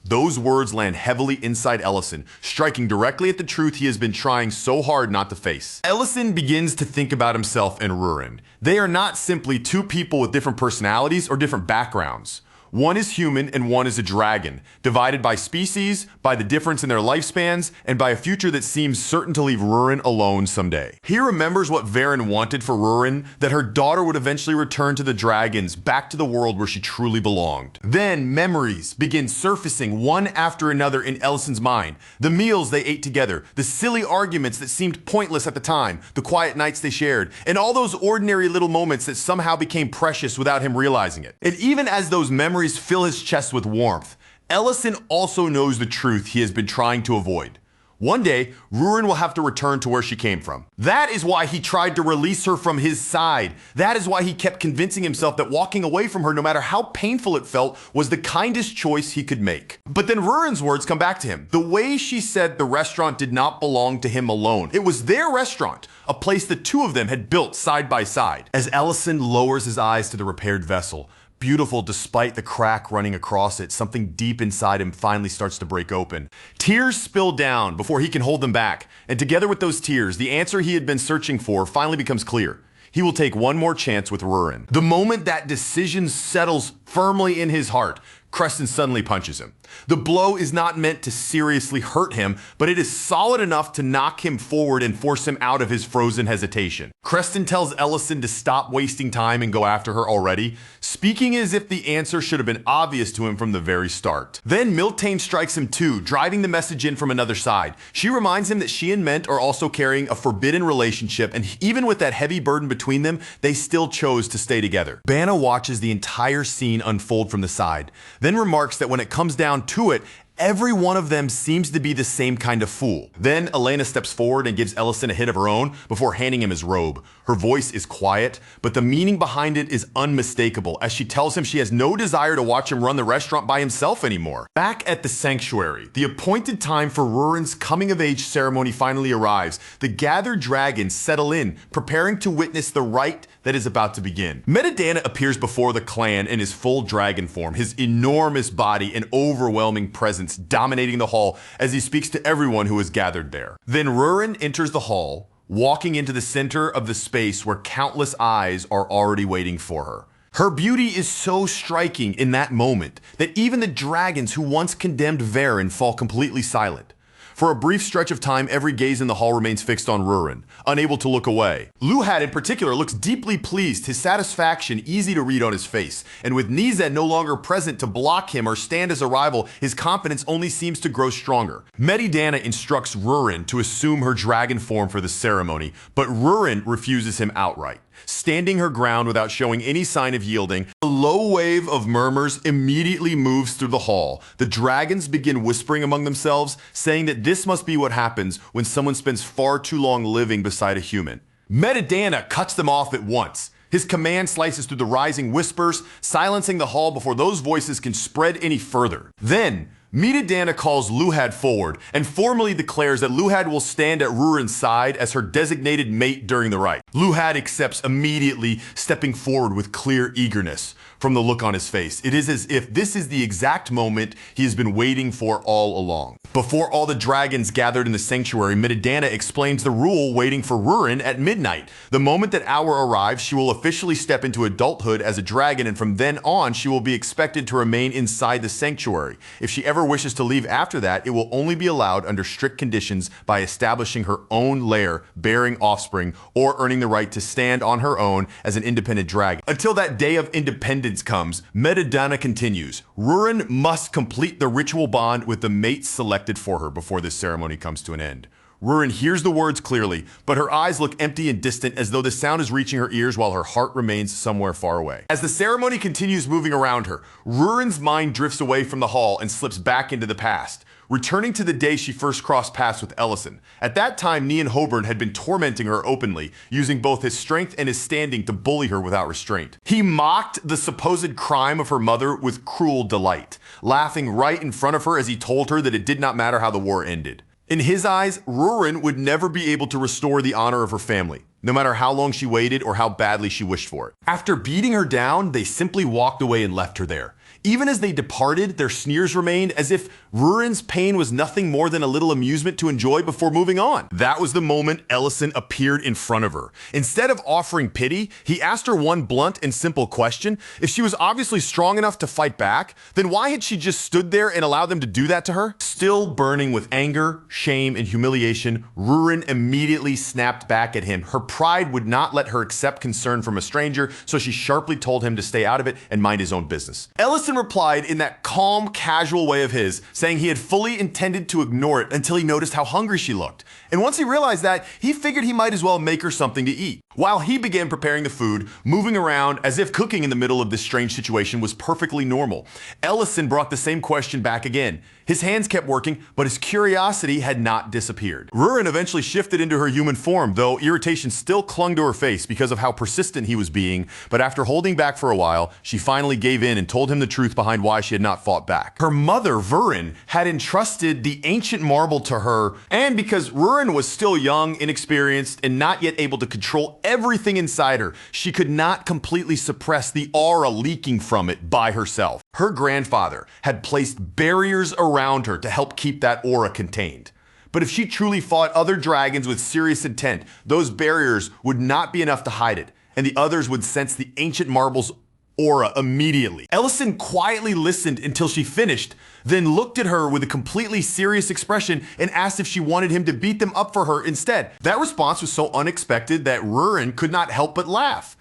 Those words land heavily inside Ellison, striking directly at the truth he has been trying so hard not to face. Ellison begins to think about himself and Rurin. They are not simply two people with different personalities or different backgrounds. One is human and one is a dragon, divided by species, by the difference in their lifespans, and by a future that seems certain to leave Rurin alone someday. He remembers what Varen wanted for Rurin, that her daughter would eventually return to the dragons, back to the world where she truly belonged. Then memories begin surfacing one after another in Ellison's mind. The meals they ate together, the silly arguments that seemed pointless at the time, the quiet nights they shared, and all those ordinary little moments that somehow became precious without him realizing it. And even as those memories fill his chest with warmth, Ellison also knows the truth he has been trying to avoid. One day, Rurin will have to return to where she came from. That is why he tried to release her from his side. That is why he kept convincing himself that walking away from her, no matter how painful it felt, was the kindest choice he could make. But then Rurin's words come back to him. The way she said the restaurant did not belong to him alone. It was their restaurant, a place the two of them had built side by side. As Ellison lowers his eyes to the repaired vessel, beautiful despite the crack running across it, something deep inside him finally starts to break open. Tears spill down before he can hold them back, and together with those tears, the answer he had been searching for finally becomes clear. He will take one more chance with Rurin. The moment that decision settles firmly in his heart, Creston suddenly punches him. The blow is not meant to seriously hurt him, but it is solid enough to knock him forward and force him out of his frozen hesitation. Creston tells Ellison to stop wasting time and go after her already, speaking as if the answer should have been obvious to him from the very start. Then Miltane strikes him too, driving the message in from another side. She reminds him that she and Ment are also carrying a forbidden relationship, and even with that heavy burden between them, they still chose to stay together. Banna watches the entire scene unfold from the side, then remarks that when it comes down to it, every one of them seems to be the same kind of fool. Then Elena steps forward and gives Ellison a hit of her own before handing him his robe. Her voice is quiet, but the meaning behind it is unmistakable as she tells him she has no desire to watch him run the restaurant by himself anymore. Back at the sanctuary, the appointed time for Rurin's coming-of-age ceremony finally arrives. The gathered dragons settle in, preparing to witness the rite that is about to begin. Metadana appears before the clan in his full dragon form, his enormous body and overwhelming presence dominating the hall as he speaks to everyone who is gathered there. Then Rurin enters the hall, walking into the center of the space where countless eyes are already waiting for her. Her beauty is so striking in that moment that even the dragons who once condemned Varen fall completely silent. For a brief stretch of time, every gaze in the hall remains fixed on Rurin, unable to look away. Luhad in particular looks deeply pleased, his satisfaction easy to read on his face. And with Nized no longer present to block him or stand as a rival, his confidence only seems to grow stronger. Medidana instructs Rurin to assume her dragon form for the ceremony, but Rurin refuses him outright, standing her ground without showing any sign of yielding. A low wave of murmurs immediately moves through the hall. The dragons begin whispering among themselves, saying that this must be what happens when someone spends far too long living beside a human. Medidana cuts them off at once. His command slices through the rising whispers, silencing the hall before those voices can spread any further. Then, Medidana calls Luhad forward and formally declares that Luhad will stand at Rurin's side as her designated mate during the rite. Luhad accepts immediately, stepping forward with clear eagerness from the look on his face. It is as if this is the exact moment he has been waiting for all along. Before all the dragons gathered in the sanctuary, Medidana explains the rule waiting for Rurin at midnight. The moment that hour arrives, she will officially step into adulthood as a dragon, and from then on, she will be expected to remain inside the sanctuary. If she ever wishes to leave after that, it will only be allowed under strict conditions by establishing her own lair, bearing offspring, or earning the right to stand on her own as an independent dragon. Until that day of independence comes, Medidana continues. Rurin must complete the ritual bond with the mate selected for her before this ceremony comes to an end. Rurin hears the words clearly, but her eyes look empty and distant as though the sound is reaching her ears while her heart remains somewhere far away. As the ceremony continues moving around her, Rurin's mind drifts away from the hall and slips back into the past, returning to the day she first crossed paths with Ellison. At that time, Nian Hoburn had been tormenting her openly, using both his strength and his standing to bully her without restraint. He mocked the supposed crime of her mother with cruel delight, laughing right in front of her as he told her that it did not matter how the war ended. In his eyes, Rurin would never be able to restore the honor of her family, no matter how long she waited or how badly she wished for it. After beating her down, they simply walked away and left her there. Even as they departed, their sneers remained as if Rurin's pain was nothing more than a little amusement to enjoy before moving on. That was the moment Ellison appeared in front of her. Instead of offering pity, he asked her one blunt and simple question. If she was obviously strong enough to fight back, then why had she just stood there and allowed them to do that to her? Still burning with anger, shame, and humiliation, Rurin immediately snapped back at him. Her pride would not let her accept concern from a stranger, so she sharply told him to stay out of it and mind his own business. Ellison replied in that calm, casual way of his, saying he had fully intended to ignore it until he noticed how hungry she looked. And once he realized that, he figured he might as well make her something to eat. While he began preparing the food, moving around as if cooking in the middle of this strange situation was perfectly normal, Ellison brought the same question back again. His hands kept working, but his curiosity had not disappeared. Rurin eventually shifted into her human form, though irritation still clung to her face because of how persistent he was being, but after holding back for a while, she finally gave in and told him the truth behind why she had not fought back. Her mother, Vurin, had entrusted the ancient marble to her, and because Rurin was still young, inexperienced, and not yet able to control everything inside her, she could not completely suppress the aura leaking from it by herself. Her grandfather had placed barriers around her to help keep that aura contained. But if she truly fought other dragons with serious intent, those barriers would not be enough to hide it, and the others would sense the ancient marble's aura immediately. Ellison quietly listened until she finished, then looked at her with a completely serious expression and asked if she wanted him to beat them up for her instead. That response was so unexpected that Rurin could not help but laugh.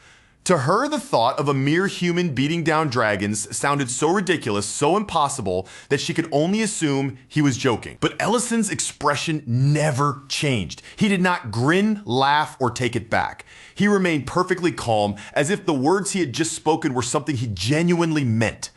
To her, the thought of a mere human beating down dragons sounded so ridiculous, so impossible, that she could only assume he was joking. But Ellison's expression never changed. He did not grin, laugh, or take it back. He remained perfectly calm, as if the words he had just spoken were something he genuinely meant.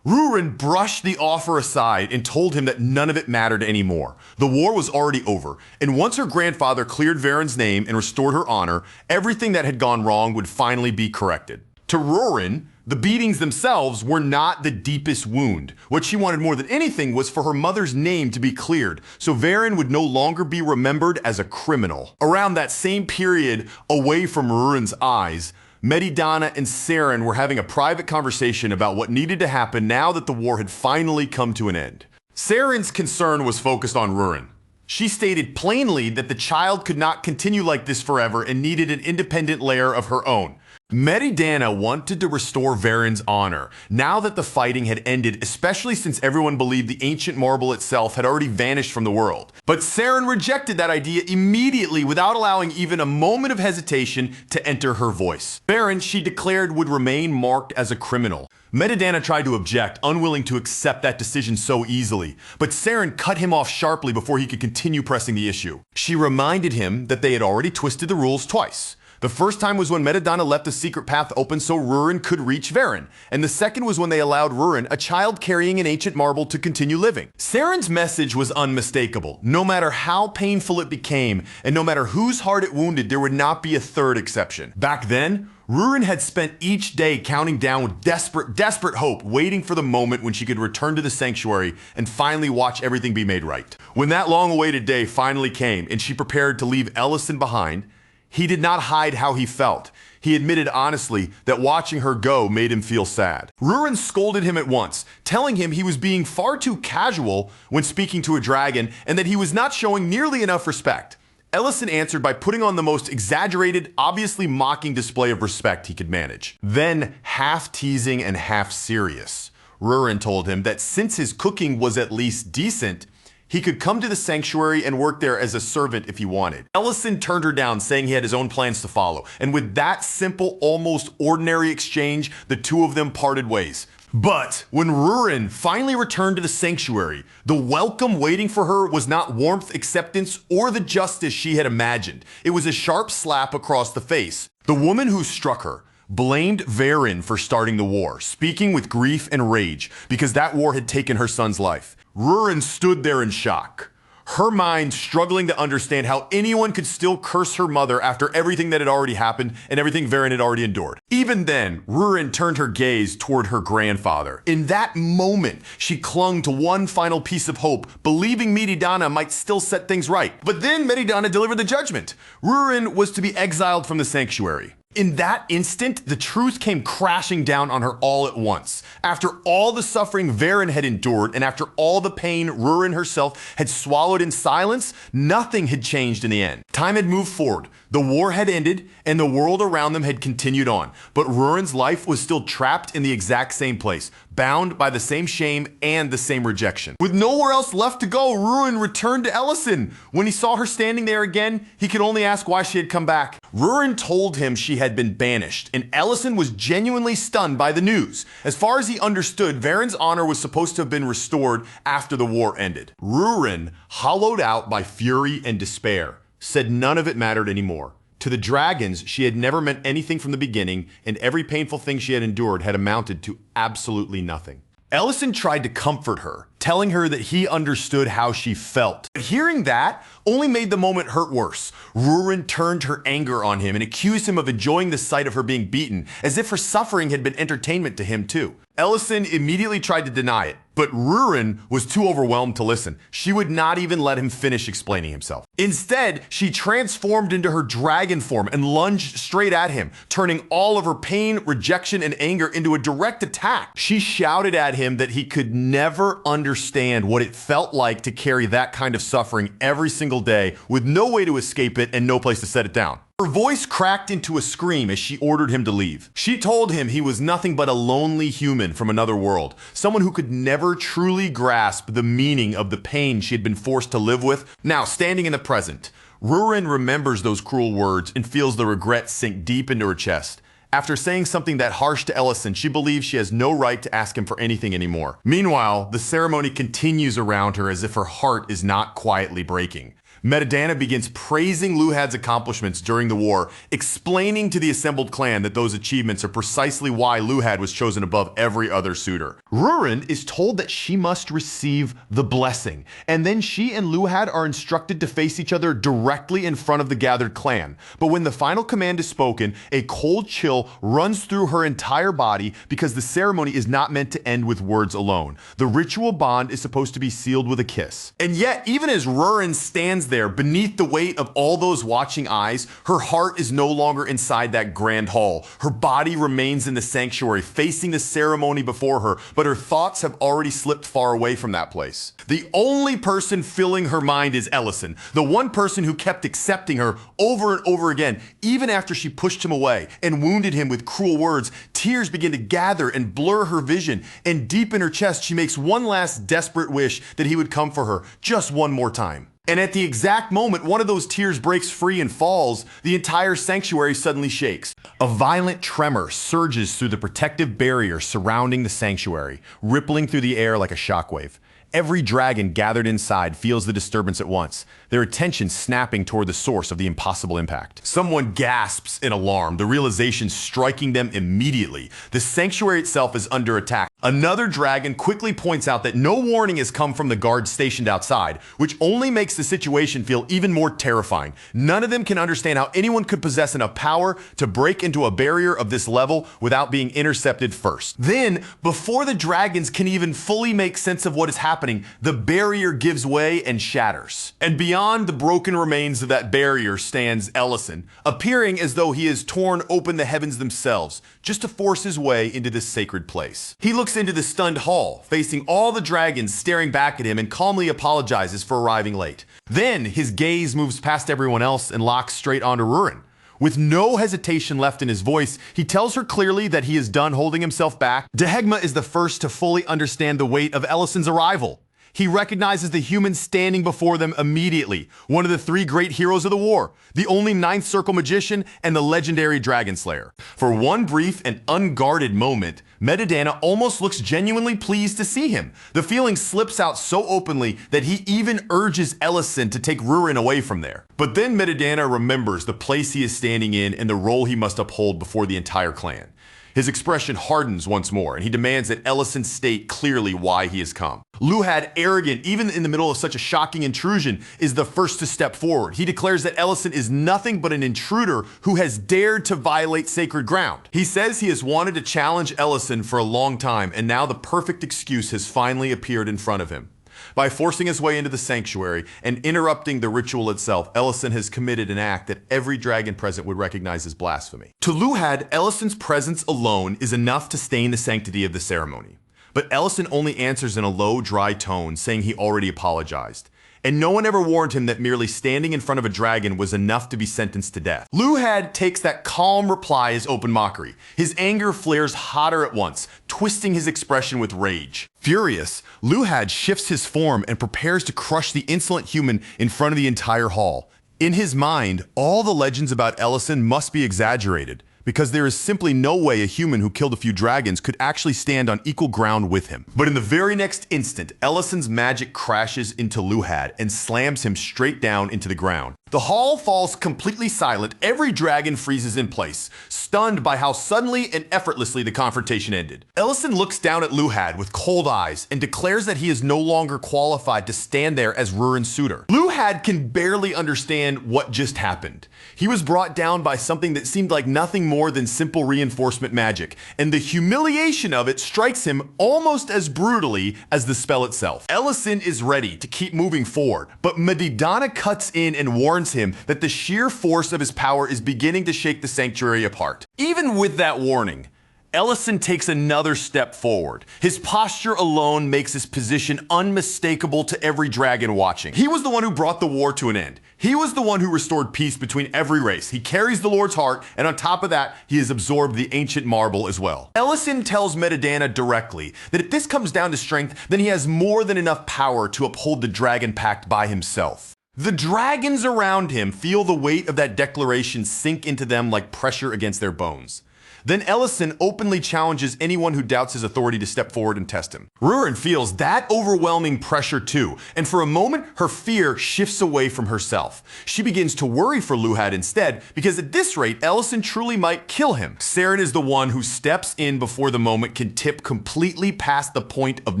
Rurin brushed the offer aside and told him that none of it mattered anymore. The war was already over, and once her grandfather cleared Varen's name and restored her honor, everything that had gone wrong would finally be corrected. To Rurin, the beatings themselves were not the deepest wound. What she wanted more than anything was for her mother's name to be cleared, so Varen would no longer be remembered as a criminal. Around that same period, away from Rurin's eyes, Medidana and Saren were having a private conversation about what needed to happen now that the war had finally come to an end. Saren's concern was focused on Rurin. She stated plainly that the child could not continue like this forever and needed an independent layer of her own. Medidana wanted to restore Varen's honor, now that the fighting had ended, especially since everyone believed the ancient marble itself had already vanished from the world. But Saren rejected that idea immediately without allowing even a moment of hesitation to enter her voice. Varen, she declared, would remain marked as a criminal. Medidana tried to object, unwilling to accept that decision so easily, but Saren cut him off sharply before he could continue pressing the issue. She reminded him that they had already twisted the rules twice. The first time was when Medidana left the secret path open so Rurin could reach Varen, and the second was when they allowed Rurin, a child carrying an ancient marble, to continue living. Saren's message was unmistakable. No matter how painful it became, and no matter whose heart it wounded, there would not be a third exception. Back then, Rurin had spent each day counting down with desperate hope, waiting for the moment when she could return to the sanctuary and finally watch everything be made right. When that long-awaited day finally came and she prepared to leave Ellison behind, he did not hide how he felt. He admitted honestly that watching her go made him feel sad. Rurin scolded him at once, telling him he was being far too casual when speaking to a dragon and that he was not showing nearly enough respect. Ellison answered by putting on the most exaggerated, obviously mocking display of respect he could manage. Then, half teasing and half serious, Rurin told him that since his cooking was at least decent, he could come to the sanctuary and work there as a servant if he wanted. Ellison turned her down, saying he had his own plans to follow. And with that simple, almost ordinary exchange, the two of them parted ways, But when Rurin finally returned to the sanctuary, the welcome waiting for her was not warmth, acceptance, or the justice she had imagined. It was a sharp slap across the face. The woman who struck her blamed Varen for starting the war, speaking with grief and rage because that war had taken her son's life. Rurin stood there in shock, her mind struggling to understand how anyone could still curse her mother after everything that had already happened and everything Varen had already endured. Even then, Rurin turned her gaze toward her grandfather. In that moment, she clung to one final piece of hope, believing Meridana might still set things right. But then Meridana delivered the judgment. Rurin was to be exiled from the sanctuary. In that instant, the truth came crashing down on her all at once. After all the suffering Varen had endured, and after all the pain Rurin herself had swallowed in silence, nothing had changed in the end. Time had moved forward. The war had ended, and the world around them had continued on. But Rurin's life was still trapped in the exact same place, bound by the same shame and the same rejection. With nowhere else left to go, Rurin returned to Ellison. When he saw her standing there again, he could only ask why she had come back. Rurin told him she had been banished, and Ellison was genuinely stunned by the news. As far as he understood, Varen's honor was supposed to have been restored after the war ended. Rurin, hollowed out by fury and despair, said none of it mattered anymore. To the dragons, she had never meant anything from the beginning, and every painful thing she had endured had amounted to absolutely nothing. Ellison tried to comfort her, telling her that he understood how she felt. But hearing that only made the moment hurt worse. Rurin turned her anger on him and accused him of enjoying the sight of her being beaten, as if her suffering had been entertainment to him too. Ellison immediately tried to deny it, but Rurin was too overwhelmed to listen. She would not even let him finish explaining himself. Instead, she transformed into her dragon form and lunged straight at him, turning all of her pain, rejection, and anger into a direct attack. She shouted at him that he could never understand what it felt like to carry that kind of suffering every single day with no way to escape it and no place to set it down. Her voice cracked into a scream as she ordered him to leave. She told him he was nothing but a lonely human from another world, someone who could never truly grasp the meaning of the pain she had been forced to live with. Now, standing in the present, Rurin remembers those cruel words and feels the regret sink deep into her chest. After saying something that harsh to Ellison, she believes she has no right to ask him for anything anymore. Meanwhile, the ceremony continues around her as if her heart is not quietly breaking. Meridana begins praising Luhad's accomplishments during the war, explaining to the assembled clan that those achievements are precisely why Luhad was chosen above every other suitor. Rurin is told that she must receive the blessing, and then she and Luhad are instructed to face each other directly in front of the gathered clan. But when the final command is spoken, a cold chill runs through her entire body because the ceremony is not meant to end with words alone. The ritual bond is supposed to be sealed with a kiss. And yet, even as Rurin stands there beneath the weight of all those watching eyes, her heart is no longer inside that grand hall. Her body remains in the sanctuary, facing the ceremony before her, but her thoughts have already slipped far away from that place. The only person filling her mind is Ellison, the one person who kept accepting her over and over again, even after she pushed him away and wounded him with cruel words. Tears begin to gather and blur her vision, and deep in her chest, she makes one last desperate wish that he would come for her just one more time. And at the exact moment one of those tears breaks free and falls, the entire sanctuary suddenly shakes. A violent tremor surges through the protective barrier surrounding the sanctuary, rippling through the air like a shockwave. Every dragon gathered inside feels the disturbance at once, their attention snapping toward the source of the impossible impact. Someone gasps in alarm, the realization striking them immediately. The sanctuary itself is under attack. Another dragon quickly points out that no warning has come from the guards stationed outside, which only makes the situation feel even more terrifying. None of them can understand how anyone could possess enough power to break into a barrier of this level without being intercepted first. Then, before the dragons can even fully make sense of what is happening, the barrier gives way and shatters. And beyond the broken remains of that barrier stands Ellison, appearing as though he has torn open the heavens themselves, just to force his way into this sacred place. He looks into the stunned hall, facing all the dragons staring back at him, and calmly apologizes for arriving late. Then his gaze moves past everyone else and locks straight onto Rurin. With no hesitation left in his voice, he tells her clearly that he is done holding himself back. Dehegma is the first to fully understand the weight of Ellison's arrival. He recognizes the human standing before them immediately, one of the three great heroes of the war, the only Ninth Circle magician and the legendary Dragon Slayer. For one brief and unguarded moment, Metadana almost looks genuinely pleased to see him. The feeling slips out so openly that he even urges Ellison to take Rurin away from there. But then Metadana remembers the place he is standing in and the role he must uphold before the entire clan. His expression hardens once more, and he demands that Ellison state clearly why he has come. Luhad, arrogant even in the middle of such a shocking intrusion, is the first to step forward. He declares that Ellison is nothing but an intruder who has dared to violate sacred ground. He says he has wanted to challenge Ellison for a long time, and now the perfect excuse has finally appeared in front of him. By forcing his way into the sanctuary and interrupting the ritual itself, Ellison has committed an act that every dragon present would recognize as blasphemy. To Luhad, Ellison's presence alone is enough to stain the sanctity of the ceremony. But Ellison only answers in a low, dry tone, saying he already apologized. And no one ever warned him that merely standing in front of a dragon was enough to be sentenced to death. Luhad takes that calm reply as open mockery. His anger flares hotter at once, twisting his expression with rage. Furious, Luhad shifts his form and prepares to crush the insolent human in front of the entire hall. In his mind, all the legends about Ellison must be exaggerated, because there is simply no way a human who killed a few dragons could actually stand on equal ground with him. But in the very next instant, Ellison's magic crashes into Luhad and slams him straight down into the ground. The hall falls completely silent. Every dragon freezes in place, stunned by how suddenly and effortlessly the confrontation ended. Ellison looks down at Luhad with cold eyes and declares that he is no longer qualified to stand there as Rurin's suitor. Luhad can barely understand what just happened. He was brought down by something that seemed like nothing more than simple reinforcement magic, and the humiliation of it strikes him almost as brutally as the spell itself. Ellison is ready to keep moving forward, but Metadana cuts in and warns him that the sheer force of his power is beginning to shake the sanctuary apart. Even with that warning, Ellison takes another step forward. His posture alone makes his position unmistakable to every dragon watching. He was the one who brought the war to an end. He was the one who restored peace between every race. He carries the Lord's heart, and on top of that, he has absorbed the ancient marble as well. Ellison tells Metadana directly that if this comes down to strength, then he has more than enough power to uphold the Dragon Pact by himself. The dragons around him feel the weight of that declaration sink into them like pressure against their bones. Then Ellison openly challenges anyone who doubts his authority to step forward and test him. Rurin feels that overwhelming pressure too, and for a moment, her fear shifts away from herself. She begins to worry for Luhad instead, because at this rate, Ellison truly might kill him. Saren is the one who steps in before the moment can tip completely past the point of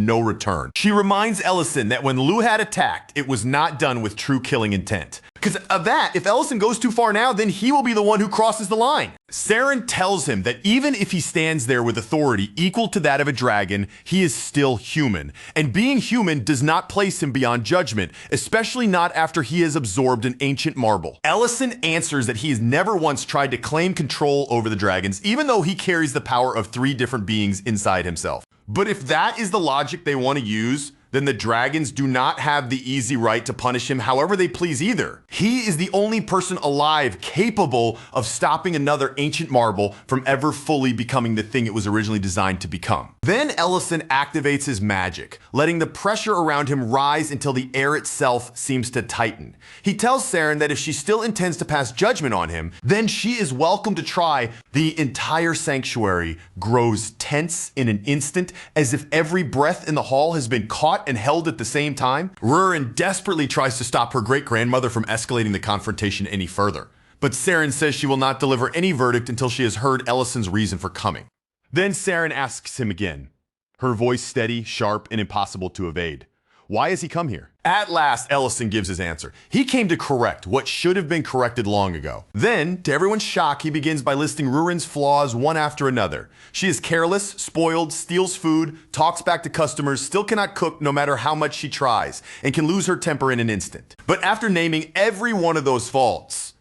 no return. She reminds Ellison that when Luhad attacked, it was not done with true killing intent. Because of that, if Ellison goes too far now, then he will be the one who crosses the line. Saren tells him that even if he stands there with authority equal to that of a dragon, he is still human. And being human does not place him beyond judgment, especially not after he has absorbed an ancient marble. Ellison answers that he has never once tried to claim control over the dragons, even though he carries the power of 3 different beings inside himself. But if that is the logic they want to use, then the dragons do not have the easy right to punish him however they please either. He is the only person alive capable of stopping another ancient marble from ever fully becoming the thing it was originally designed to become. Then Ellison activates his magic, letting the pressure around him rise until the air itself seems to tighten. He tells Saren that if she still intends to pass judgment on him, then she is welcome to try. The entire sanctuary grows tense in an instant, as if every breath in the hall has been caught and held at the same time. Rurin desperately tries to stop her great-grandmother from escalating the confrontation any further. But Saren says she will not deliver any verdict until she has heard Ellison's reason for coming. Then Saren asks him again, her voice steady, sharp, and impossible to evade. Why has he come here? At last, Ellison gives his answer. He came to correct what should have been corrected long ago. Then, to everyone's shock, he begins by listing Rurin's flaws one after another. She is careless, spoiled, steals food, talks back to customers, still cannot cook no matter how much she tries, and can lose her temper in an instant. But after naming every one of those faults,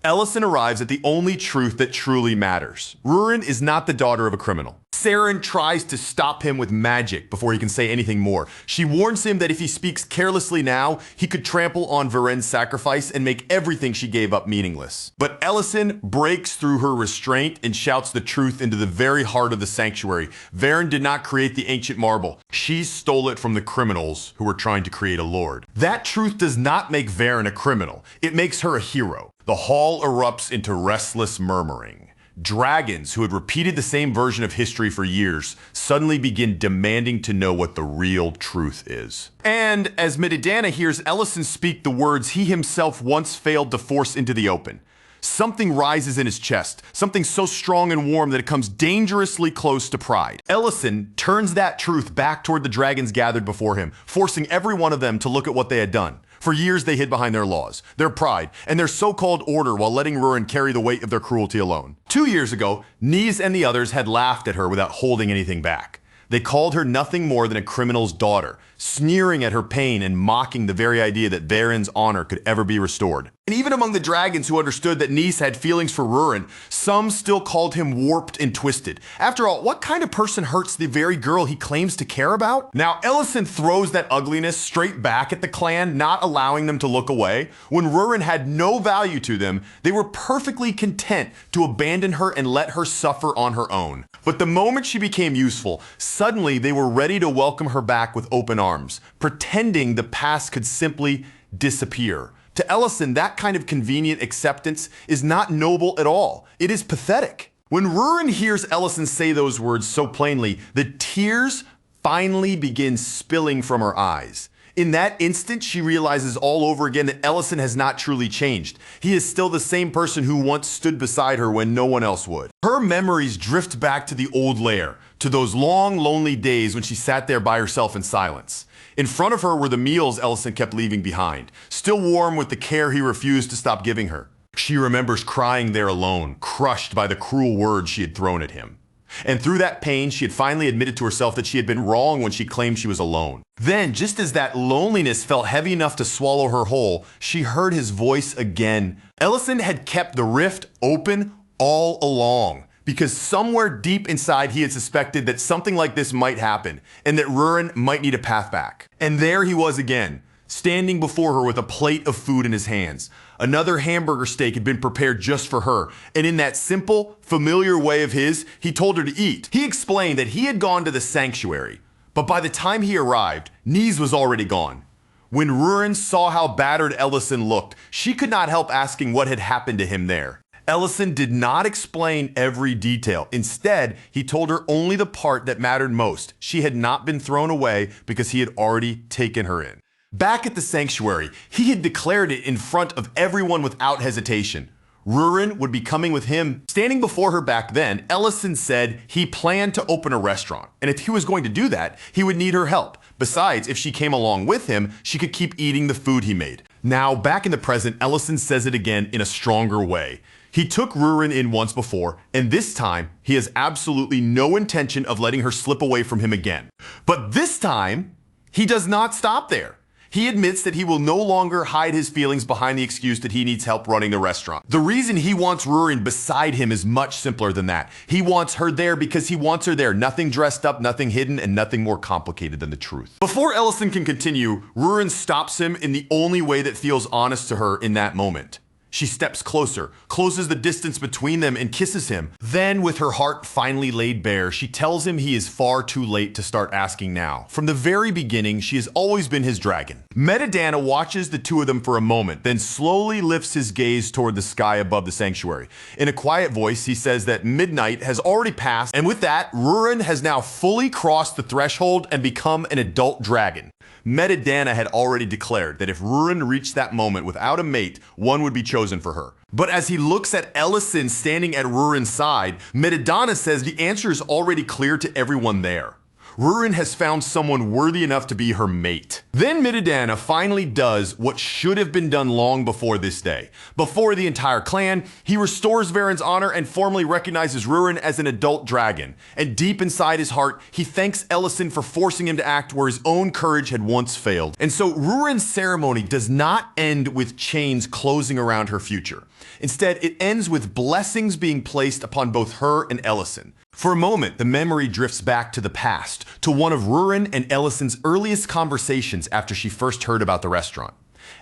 Ellison arrives at the only truth that truly matters. Rurin is not the daughter of a criminal. Saren tries to stop him with magic before he can say anything more. She warns him that if he speaks carelessly now, he could trample on Varen's sacrifice and make everything she gave up meaningless. But Ellison breaks through her restraint and shouts the truth into the very heart of the sanctuary. Varen did not create the ancient marble. She stole it from the criminals who were trying to create a lord. That truth does not make Varen a criminal. It makes her a hero. The hall erupts into restless murmuring. Dragons, who had repeated the same version of history for years, suddenly begin demanding to know what the real truth is. And as Medidana hears Ellison speak the words he himself once failed to force into the open, something rises in his chest, something so strong and warm that it comes dangerously close to pride. Ellison turns that truth back toward the dragons gathered before him, forcing every one of them to look at what they had done. For years they hid behind their laws, their pride, and their so-called order while letting Rurin carry the weight of their cruelty alone. 2 years ago, Nys and the others had laughed at her without holding anything back. They called her nothing more than a criminal's daughter, sneering at her pain and mocking the very idea that Varen's honor could ever be restored. And even among the dragons who understood that Nys had feelings for Rurin, some still called him warped and twisted. After all, what kind of person hurts the very girl he claims to care about? Now, Ellison throws that ugliness straight back at the clan, not allowing them to look away. When Rurin had no value to them, they were perfectly content to abandon her and let her suffer on her own. But the moment she became useful, suddenly they were ready to welcome her back with open arms, pretending the past could simply disappear. To Ellison, that kind of convenient acceptance is not noble at all. It is pathetic. When Rurin hears Ellison say those words so plainly, the tears finally begin spilling from her eyes. In that instant, she realizes all over again that Ellison has not truly changed. He is still the same person who once stood beside her when no one else would. Her memories drift back to the old lair, to those long, lonely days when she sat there by herself in silence. In front of her were the meals Ellison kept leaving behind, still warm with the care he refused to stop giving her. She remembers crying there alone, crushed by the cruel words she had thrown at him. And through that pain, she had finally admitted to herself that she had been wrong when she claimed she was alone. Then, just as that loneliness felt heavy enough to swallow her whole, she heard his voice again. Ellison had kept the rift open all along, because somewhere deep inside he had suspected that something like this might happen, and that Rurin might need a path back. And there he was again, standing before her with a plate of food in his hands. Another hamburger steak had been prepared just for her, and in that simple, familiar way of his, he told her to eat. He explained that he had gone to the sanctuary, but by the time he arrived, Nys was already gone. When Rurin saw how battered Ellison looked, she could not help asking what had happened to him there. Ellison did not explain every detail. Instead, he told her only the part that mattered most. She had not been thrown away because he had already taken her in. Back at the sanctuary, he had declared it in front of everyone without hesitation. Rurin would be coming with him. Standing before her back then, Ellison said he planned to open a restaurant, and if he was going to do that, he would need her help. Besides, if she came along with him, she could keep eating the food he made. Now, back in the present, Ellison says it again in a stronger way. He took Rurin in once before, and this time, he has absolutely no intention of letting her slip away from him again. But this time, he does not stop there. He admits that he will no longer hide his feelings behind the excuse that he needs help running the restaurant. The reason he wants Rurin beside him is much simpler than that. He wants her there because he wants her there. Nothing dressed up, nothing hidden, and nothing more complicated than the truth. Before Ellison can continue, Rurin stops him in the only way that feels honest to her in that moment. She steps closer, closes the distance between them, and kisses him. Then, with her heart finally laid bare, she tells him he is far too late to start asking now. From the very beginning, she has always been his dragon. Medidana watches the two of them for a moment, then slowly lifts his gaze toward the sky above the sanctuary. In a quiet voice, he says that midnight has already passed, and with that, Rurin has now fully crossed the threshold and become an adult dragon. Medidana had already declared that if Rurin reached that moment without a mate, one would be chosen for her. But as he looks at Ellison standing at Rurin's side, Medidana says the answer is already clear to everyone there. Rurin has found someone worthy enough to be her mate. Then Medidana finally does what should have been done long before this day. Before the entire clan, he restores Varen's honor and formally recognizes Rurin as an adult dragon. And deep inside his heart, he thanks Ellison for forcing him to act where his own courage had once failed. And so Rurin's ceremony does not end with chains closing around her future. Instead, it ends with blessings being placed upon both her and Ellison. For a moment, the memory drifts back to the past, to one of Rurin and Ellison's earliest conversations after she first heard about the restaurant.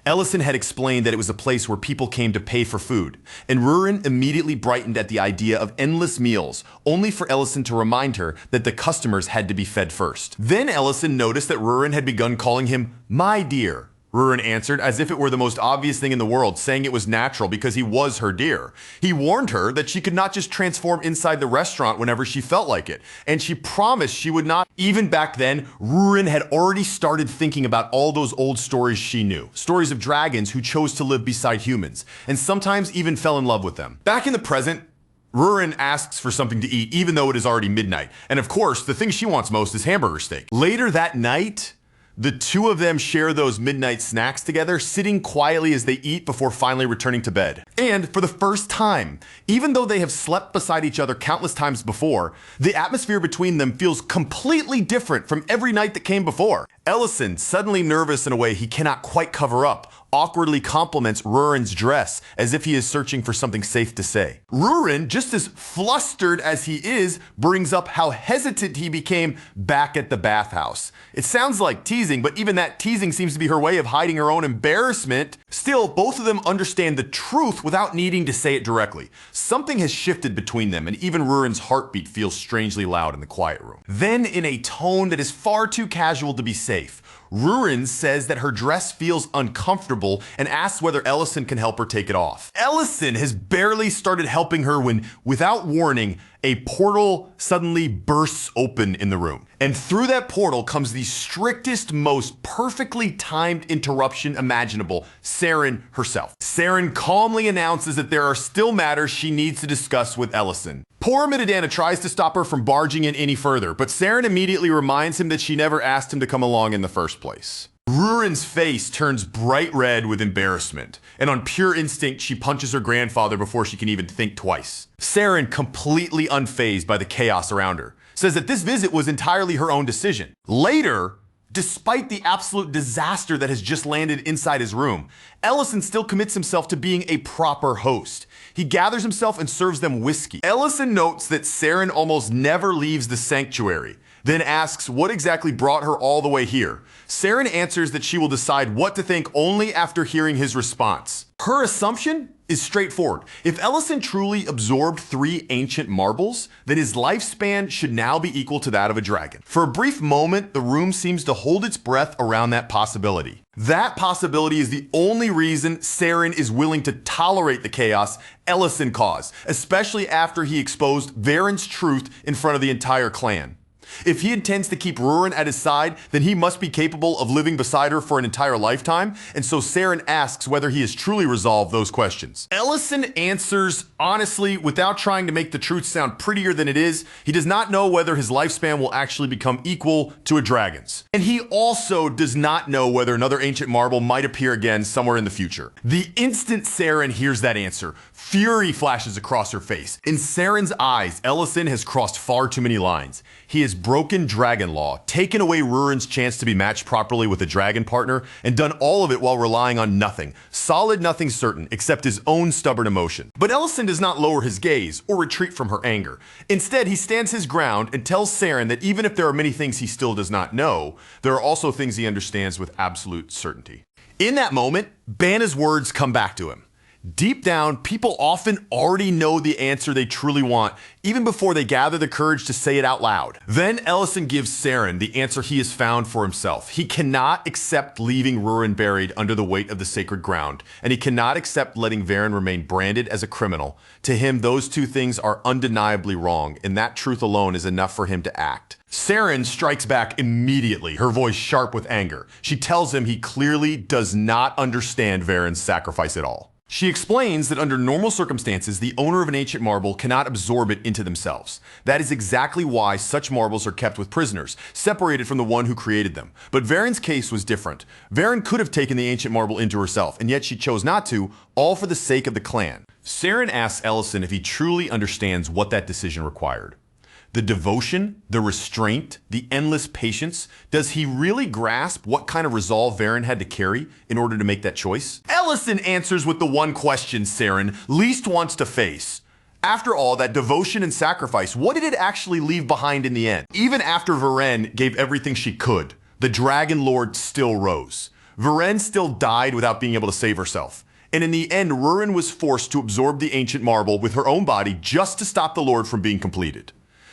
Ellison had explained that it was a place where people came to pay for food, and Rurin immediately brightened at the idea of endless meals, only for Ellison to remind her that the customers had to be fed first. Then Ellison noticed that Rurin had begun calling him "my dear," Rurin answered, as if it were the most obvious thing in the world, saying it was natural because he was her dear. He warned her that she could not just transform inside the restaurant whenever she felt like it, and she promised she would not. Even back then, Rurin had already started thinking about all those old stories she knew. Stories of dragons who chose to live beside humans, and sometimes even fell in love with them. Back in the present, Rurin asks for something to eat even though it is already midnight. And of course, the thing she wants most is hamburger steak. Later that night, the two of them share those midnight snacks together, sitting quietly as they eat before finally returning to bed. And for the first time, even though they have slept beside each other countless times before, the atmosphere between them feels completely different from every night that came before. Ellison, suddenly nervous in a way he cannot quite cover up, awkwardly compliments Rurin's dress as if he is searching for something safe to say. Rurin, just as flustered as he is, brings up how hesitant he became back at the bathhouse. It sounds like teasing, but even that teasing seems to be her way of hiding her own embarrassment. Still, both of them understand the truth without needing to say it directly. Something has shifted between them, and even Rurin's heartbeat feels strangely loud in the quiet room. Then, in a tone that is far too casual to be safe, Rurin says that her dress feels uncomfortable and asks whether Ellison can help her take it off. Ellison has barely started helping her when, without warning, a portal suddenly bursts open in the room. And through that portal comes the strictest, most perfectly timed interruption imaginable, Saren herself. Saren calmly announces that there are still matters she needs to discuss with Ellison. Poor Midodana tries to stop her from barging in any further, but Saren immediately reminds him that she never asked him to come along in the first place. Rurin's face turns bright red with embarrassment, and on pure instinct, she punches her grandfather before she can even think twice. Saren, completely unfazed by the chaos around her, says that this visit was entirely her own decision. Later, despite the absolute disaster that has just landed inside his room, Ellison still commits himself to being a proper host. He gathers himself and serves them whiskey. Ellison notes that Saren almost never leaves the sanctuary, then asks what exactly brought her all the way here. Saren answers that she will decide what to think only after hearing his response. Her assumption is straightforward. If Ellison truly absorbed 3 ancient marbles, then his lifespan should now be equal to that of a dragon. For a brief moment, the room seems to hold its breath around that possibility. That possibility is the only reason Saren is willing to tolerate the chaos Ellison caused, especially after he exposed Varen's truth in front of the entire clan. If he intends to keep Rurin at his side, then he must be capable of living beside her for an entire lifetime, and so Saren asks whether he has truly resolved those questions. Ellison answers honestly, without trying to make the truth sound prettier than it is. He does not know whether his lifespan will actually become equal to a dragon's. And he also does not know whether another ancient marble might appear again somewhere in the future. The instant Saren hears that answer, fury flashes across her face. In Saren's eyes, Ellison has crossed far too many lines. He has broken dragon law, taken away Rurin's chance to be matched properly with a dragon partner, and done all of it while relying on nothing, solid nothing certain, except his own stubborn emotion. But Ellison does not lower his gaze or retreat from her anger. Instead, he stands his ground and tells Saren that even if there are many things he still does not know, there are also things he understands with absolute certainty. In that moment, Banna's words come back to him. Deep down, people often already know the answer they truly want, even before they gather the courage to say it out loud. Then Ellison gives Saren the answer he has found for himself. He cannot accept leaving Rurin buried under the weight of the sacred ground, and he cannot accept letting Varen remain branded as a criminal. To him, those two things are undeniably wrong, and that truth alone is enough for him to act. Saren strikes back immediately, her voice sharp with anger. She tells him he clearly does not understand Varen's sacrifice at all. She explains that under normal circumstances, the owner of an ancient marble cannot absorb it into themselves. That is exactly why such marbles are kept with prisoners, separated from the one who created them. But Varen's case was different. Varen could have taken the ancient marble into herself, and yet she chose not to, all for the sake of the clan. Saren asks Ellison if he truly understands what that decision required. The devotion, the restraint, the endless patience, does he really grasp what kind of resolve Varen had to carry in order to make that choice? Ellison answers with the one question Saren least wants to face. After all, that devotion and sacrifice, what did it actually leave behind in the end? Even after Varen gave everything she could, the Dragon Lord still rose. Varen still died without being able to save herself. And in the end, Rurin was forced to absorb the ancient marble with her own body just to stop the Lord from being completed.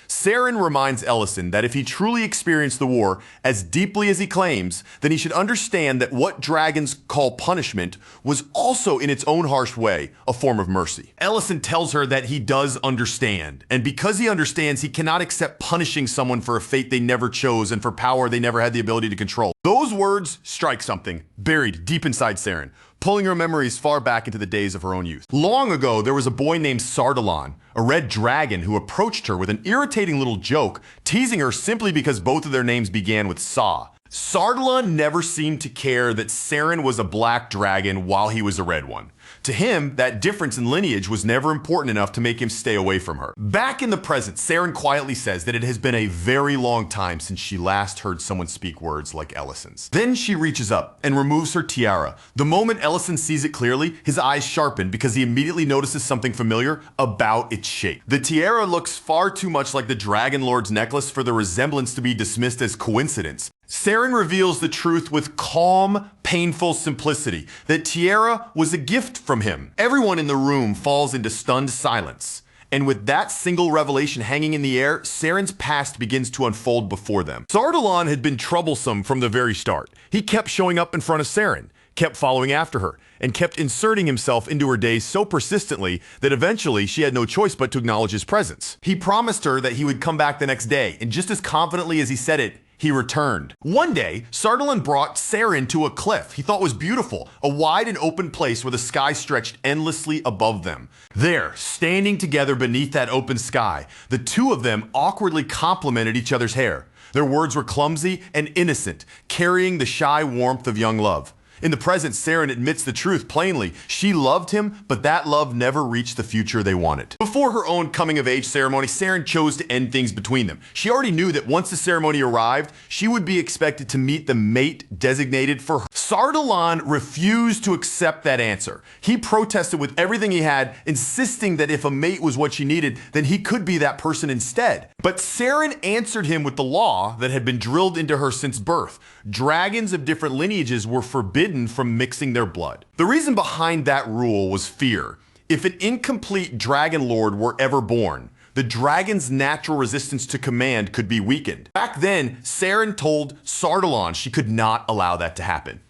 Saren reminds Ellison that if he truly experienced the war as deeply as he claims, then he should understand that what dragons call punishment was also in its own harsh way a form of mercy. Ellison tells her that he does understand, and because he understands, he cannot accept punishing someone for a fate they never chose and for power they never had the ability to control. Those words strike something buried deep inside Saren, pulling her memories far back into the days of her own youth. Long ago, there was a boy named Sardalon, a red dragon who approached her with an irritating little joke, teasing her simply because both of their names began with Sa. Sardalon never seemed to care that Saren was a black dragon while he was a red one. To him, that difference in lineage was never important enough to make him stay away from her. Back in the present, Saren quietly says that it has been a very long time since she last heard someone speak words like Ellison's. Then she reaches up and removes her tiara. The moment Ellison sees it clearly, his eyes sharpen because he immediately notices something familiar about its shape. The tiara looks far too much like the Dragon Lord's necklace for the resemblance to be dismissed as coincidence. Saren reveals the truth with calm, painful simplicity, that Tiara was a gift from him. Everyone in the room falls into stunned silence. And with that single revelation hanging in the air, Saren's past begins to unfold before them. Sardalon had been troublesome from the very start. He kept showing up in front of Saren, kept following after her, and kept inserting himself into her days so persistently that eventually she had no choice but to acknowledge his presence. He promised her that he would come back the next day, and just as confidently as he said it, he returned. One day, Sardalon brought Saren to a cliff he thought was beautiful, a wide and open place where the sky stretched endlessly above them. There, standing together beneath that open sky, the two of them awkwardly complimented each other's hair. Their words were clumsy and innocent, carrying the shy warmth of young love. In the present, Saren admits the truth plainly. She loved him, but that love never reached the future they wanted. Before her own coming-of-age ceremony, Saren chose to end things between them. She already knew that once the ceremony arrived, she would be expected to meet the mate designated for her. Sardalon refused to accept that answer. He protested with everything he had, insisting that if a mate was what she needed, then he could be that person instead. But Saren answered him with the law that had been drilled into her since birth. Dragons of different lineages were forbidden from mixing their blood. The reason behind that rule was fear. If an incomplete dragon lord were ever born, the dragon's natural resistance to command could be weakened. Back then, Saren told Sardalon she could not allow that to happen.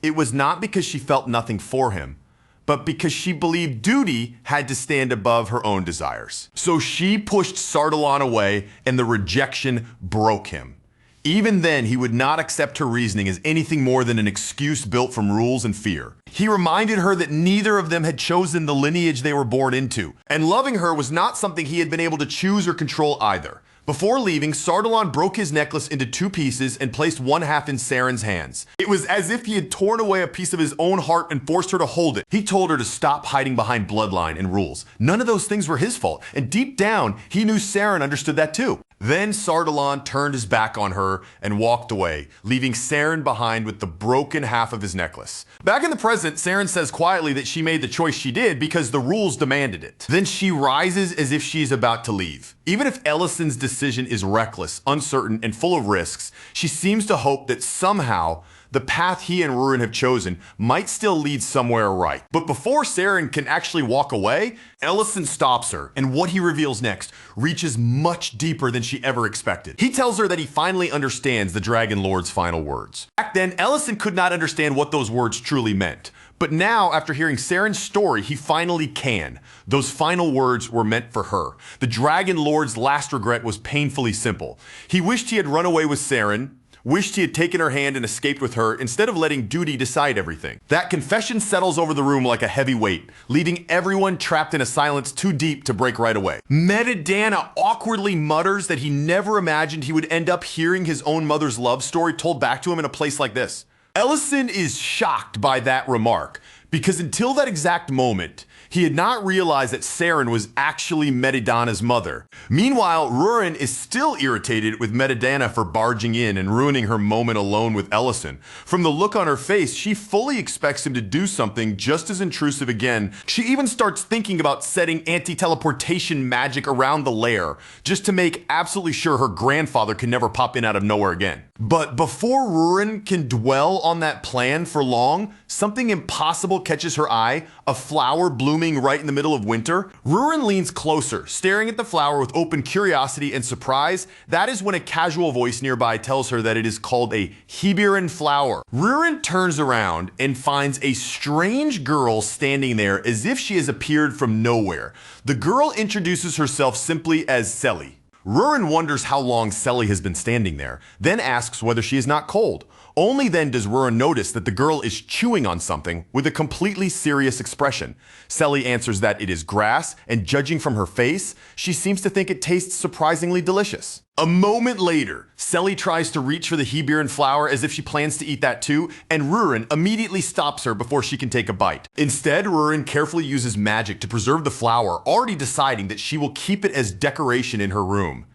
It was not because she felt nothing for him, but because she believed duty had to stand above her own desires. So she pushed Sardalon away, and the rejection broke him. Even then, he would not accept her reasoning as anything more than an excuse built from rules and fear. He reminded her that neither of them had chosen the lineage they were born into, and loving her was not something he had been able to choose or control either. Before leaving, Sardalon broke his necklace into two pieces and placed one half in Saren's hands. It was as if he had torn away a piece of his own heart and forced her to hold it. He told her to stop hiding behind bloodline and rules. None of those things were his fault, and deep down, he knew Saren understood that too. Then Sardalon turned his back on her and walked away, leaving Saren behind with the broken half of his necklace. Back in the present, Saren says quietly that she made the choice she did because the rules demanded it. Then she rises as if she's about to leave. Even if Ellison's decision is reckless, uncertain, and full of risks, she seems to hope that somehow the path he and Rurin have chosen might still lead somewhere right. But before Saren can actually walk away, Ellison stops her, and what he reveals next reaches much deeper than she ever expected. He tells her that he finally understands the Dragon Lord's final words. Back then, Ellison could not understand what those words truly meant. But now, after hearing Saren's story, he finally can. Those final words were meant for her. The Dragon Lord's last regret was painfully simple. He wished he had run away with Saren, wished he had taken her hand and escaped with her instead of letting duty decide everything. That confession settles over the room like a heavy weight, leaving everyone trapped in a silence too deep to break right away. Metadana awkwardly mutters that he never imagined he would end up hearing his own mother's love story told back to him in a place like this. Ellison is shocked by that remark, because until that exact moment, he had not realized that Saren was actually Metadana's mother. Meanwhile, Rurin is still irritated with Metadana for barging in and ruining her moment alone with Ellison. From the look on her face, she fully expects him to do something just as intrusive again. She even starts thinking about setting anti-teleportation magic around the lair, just to make absolutely sure her grandfather can never pop in out of nowhere again. But before Rurin can dwell on that plan for long, something impossible catches her eye, a flower blooming right in the middle of winter. Rurin leans closer, staring at the flower with open curiosity and surprise. That is when a casual voice nearby tells her that it is called a Hibiran flower. Rurin turns around and finds a strange girl standing there as if she has appeared from nowhere. The girl introduces herself simply as Selly. Rurin wonders how long Selly has been standing there, then asks whether she is not cold. Only then does Rurin notice that the girl is chewing on something with a completely serious expression. Selly answers that it is grass, and judging from her face, she seems to think it tastes surprisingly delicious. A moment later, Selly tries to reach for the Hibiran flower as if she plans to eat that too, and Rurin immediately stops her before she can take a bite. Instead, Rurin carefully uses magic to preserve the flower, already deciding that she will keep it as decoration in her room.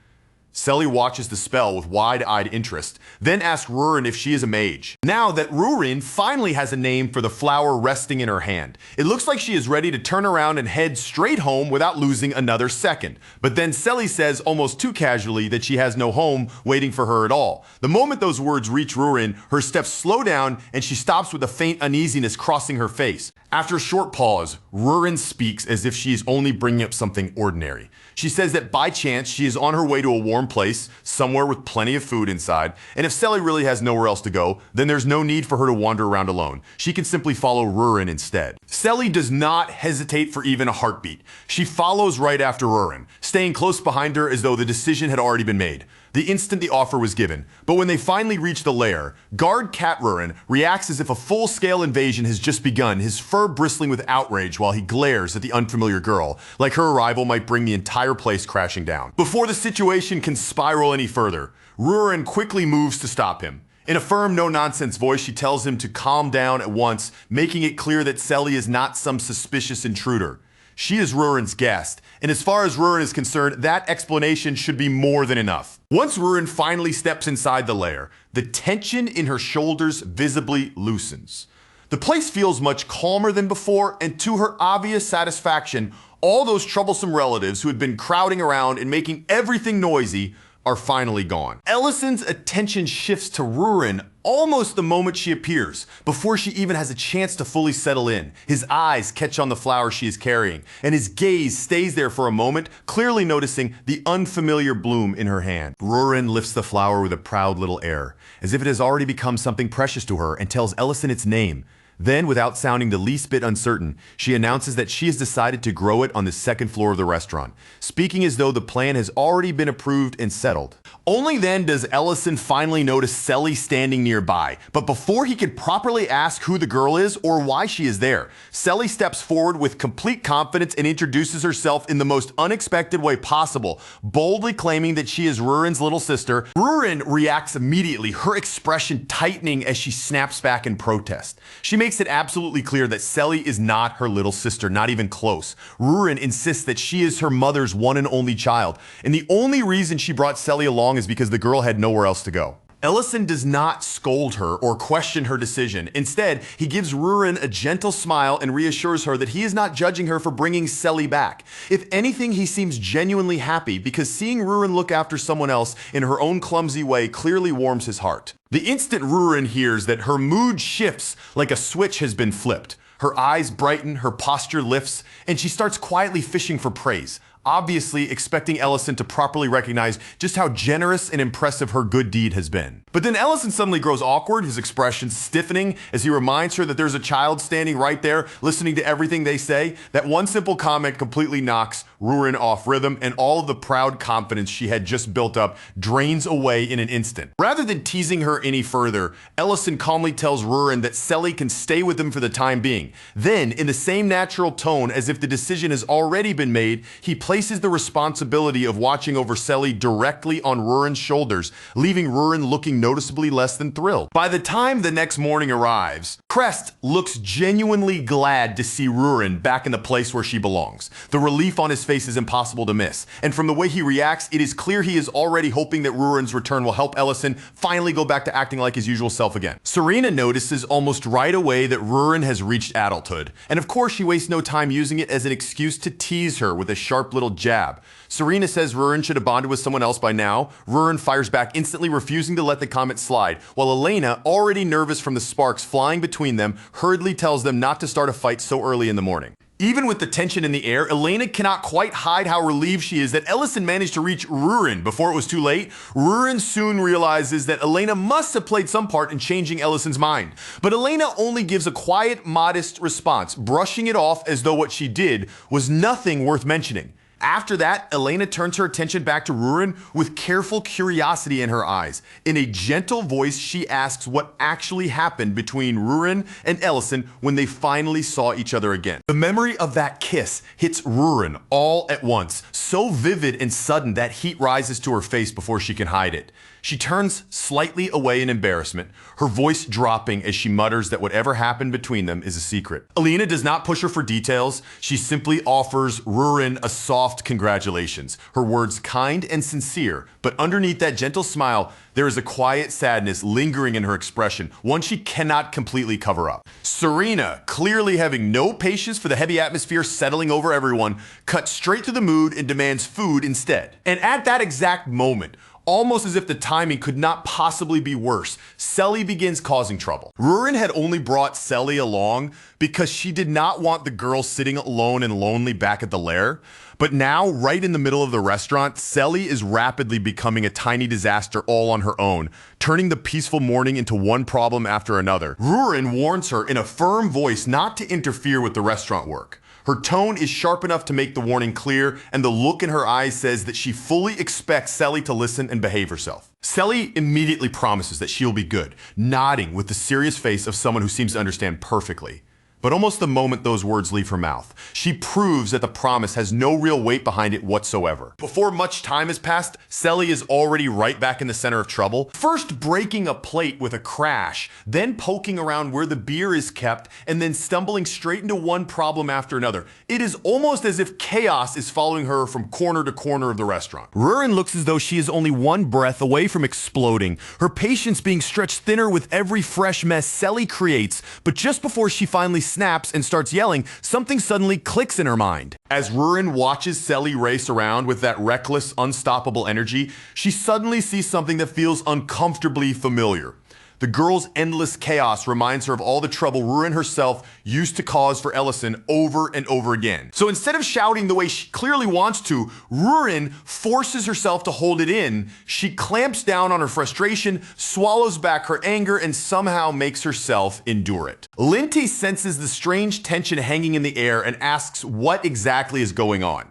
Selly watches the spell with wide-eyed interest, then asks Rurin if she is a mage. Now that Rurin finally has a name for the flower resting in her hand, it looks like she is ready to turn around and head straight home without losing another second. But then Selly says almost too casually that she has no home waiting for her at all. The moment those words reach Rurin, her steps slow down and she stops with a faint uneasiness crossing her face. After a short pause, Rurin speaks as if she is only bringing up something ordinary. She says that by chance she is on her way to a warm place, somewhere with plenty of food inside, and if Selly really has nowhere else to go, then there's no need for her to wander around alone. She can simply follow Rurin instead. Selly does not hesitate for even a heartbeat. She follows right after Rurin, staying close behind her as though the decision had already been made. The instant the offer was given, but when they finally reach the lair, guard Cat Rurin reacts as if a full-scale invasion has just begun, his fur bristling with outrage while he glares at the unfamiliar girl, like her arrival might bring the entire place crashing down. Before the situation can spiral any further, Rurin quickly moves to stop him. In a firm, no-nonsense voice, she tells him to calm down at once, making it clear that Selly is not some suspicious intruder. She is Rurin's guest, and as far as Rurin is concerned, that explanation should be more than enough. Once Rurin finally steps inside the lair, the tension in her shoulders visibly loosens. The place feels much calmer than before, and to her obvious satisfaction, all those troublesome relatives who had been crowding around and making everything noisy are finally gone. Ellison's attention shifts to Rurin almost the moment she appears, before she even has a chance to fully settle in. His eyes catch on the flower she is carrying, and his gaze stays there for a moment, clearly noticing the unfamiliar bloom in her hand. Rurin lifts the flower with a proud little air, as if it has already become something precious to her, and tells Ellison its name. Then, without sounding the least bit uncertain, she announces that she has decided to grow it on the second floor of the restaurant, speaking as though the plan has already been approved and settled. Only then does Ellison finally notice Selly standing nearby, but before he can properly ask who the girl is or why she is there, Selly steps forward with complete confidence and introduces herself in the most unexpected way possible, boldly claiming that she is Rurin's little sister. Rurin reacts immediately, her expression tightening as she snaps back in protest. She makes it absolutely clear that Selly is not her little sister, not even close. Rurin insists that she is her mother's one and only child, and the only reason she brought Selly along is because the girl had nowhere else to go. Ellison does not scold her or question her decision. Instead, he gives Rurin a gentle smile and reassures her that he is not judging her for bringing Selly back. If anything, he seems genuinely happy because seeing Rurin look after someone else in her own clumsy way clearly warms his heart. The instant Rurin hears that, her mood shifts like a switch has been flipped. Her eyes brighten, her posture lifts, and she starts quietly fishing for praise, obviously expecting Ellison to properly recognize just how generous and impressive her good deed has been. But then Ellison suddenly grows awkward, his expression stiffening as he reminds her that there's a child standing right there listening to everything they say. That one simple comment completely knocks Rurin off rhythm, and all of the proud confidence she had just built up drains away in an instant. Rather than teasing her any further, Ellison calmly tells Rurin that Selly can stay with him for the time being. Then, in the same natural tone as if the decision has already been made, he places the responsibility of watching over Selly directly on Rurin's shoulders, leaving Rurin looking noticeably less than thrilled. By the time the next morning arrives, Crest looks genuinely glad to see Rurin back in the place where she belongs. The relief on his face is impossible to miss, and from the way he reacts, it is clear he is already hoping that Rurin's return will help Ellison finally go back to acting like his usual self again. Serena notices almost right away that Rurin has reached adulthood, and of course she wastes no time using it as an excuse to tease her with a sharp little jab. Serena says Rurin should have bonded with someone else by now. Rurin fires back instantly, refusing to let the comment slide, while Elena, already nervous from the sparks flying between them, hurriedly tells them not to start a fight so early in the morning. Even with the tension in the air, Elena cannot quite hide how relieved she is that Ellison managed to reach Rurin before it was too late. Rurin soon realizes that Elena must have played some part in changing Ellison's mind. But Elena only gives a quiet, modest response, brushing it off as though what she did was nothing worth mentioning. After that, Elena turns her attention back to Rurin with careful curiosity in her eyes. In a gentle voice, she asks what actually happened between Rurin and Ellison when they finally saw each other again. The memory of that kiss hits Rurin all at once, so vivid and sudden that heat rises to her face before she can hide it. She turns slightly away in embarrassment, her voice dropping as she mutters that whatever happened between them is a secret. Elena does not push her for details. She simply offers Rurin a soft congratulations, her words kind and sincere, but underneath that gentle smile, there is a quiet sadness lingering in her expression, one she cannot completely cover up. Serena, clearly having no patience for the heavy atmosphere settling over everyone, cuts straight to the mood and demands food instead. And at that exact moment, almost as if the timing could not possibly be worse, Selly begins causing trouble. Rurin had only brought Selly along because she did not want the girl sitting alone and lonely back at the lair. But now, right in the middle of the restaurant, Selly is rapidly becoming a tiny disaster all on her own, turning the peaceful morning into one problem after another. Rurin warns her in a firm voice not to interfere with the restaurant work. Her tone is sharp enough to make the warning clear, and the look in her eyes says that she fully expects Selly to listen and behave herself. Selly immediately promises that she'll be good, nodding with the serious face of someone who seems to understand perfectly. But almost the moment those words leave her mouth, she proves that the promise has no real weight behind it whatsoever. Before much time has passed, Selly is already right back in the center of trouble, first breaking a plate with a crash, then poking around where the beer is kept, and then stumbling straight into one problem after another. It is almost as if chaos is following her from corner to corner of the restaurant. Rurin looks as though she is only one breath away from exploding, her patience being stretched thinner with every fresh mess Selly creates, but just before she finally snaps and starts yelling, something suddenly clicks in her mind. As Rurin watches Selly race around with that reckless, unstoppable energy, she suddenly sees something that feels uncomfortably familiar. The girl's endless chaos reminds her of all the trouble Rurin herself used to cause for Ellison over and over again. So instead of shouting the way she clearly wants to, Rurin forces herself to hold it in. She clamps down on her frustration, swallows back her anger, and somehow makes herself endure it. Linty senses the strange tension hanging in the air and asks what exactly is going on.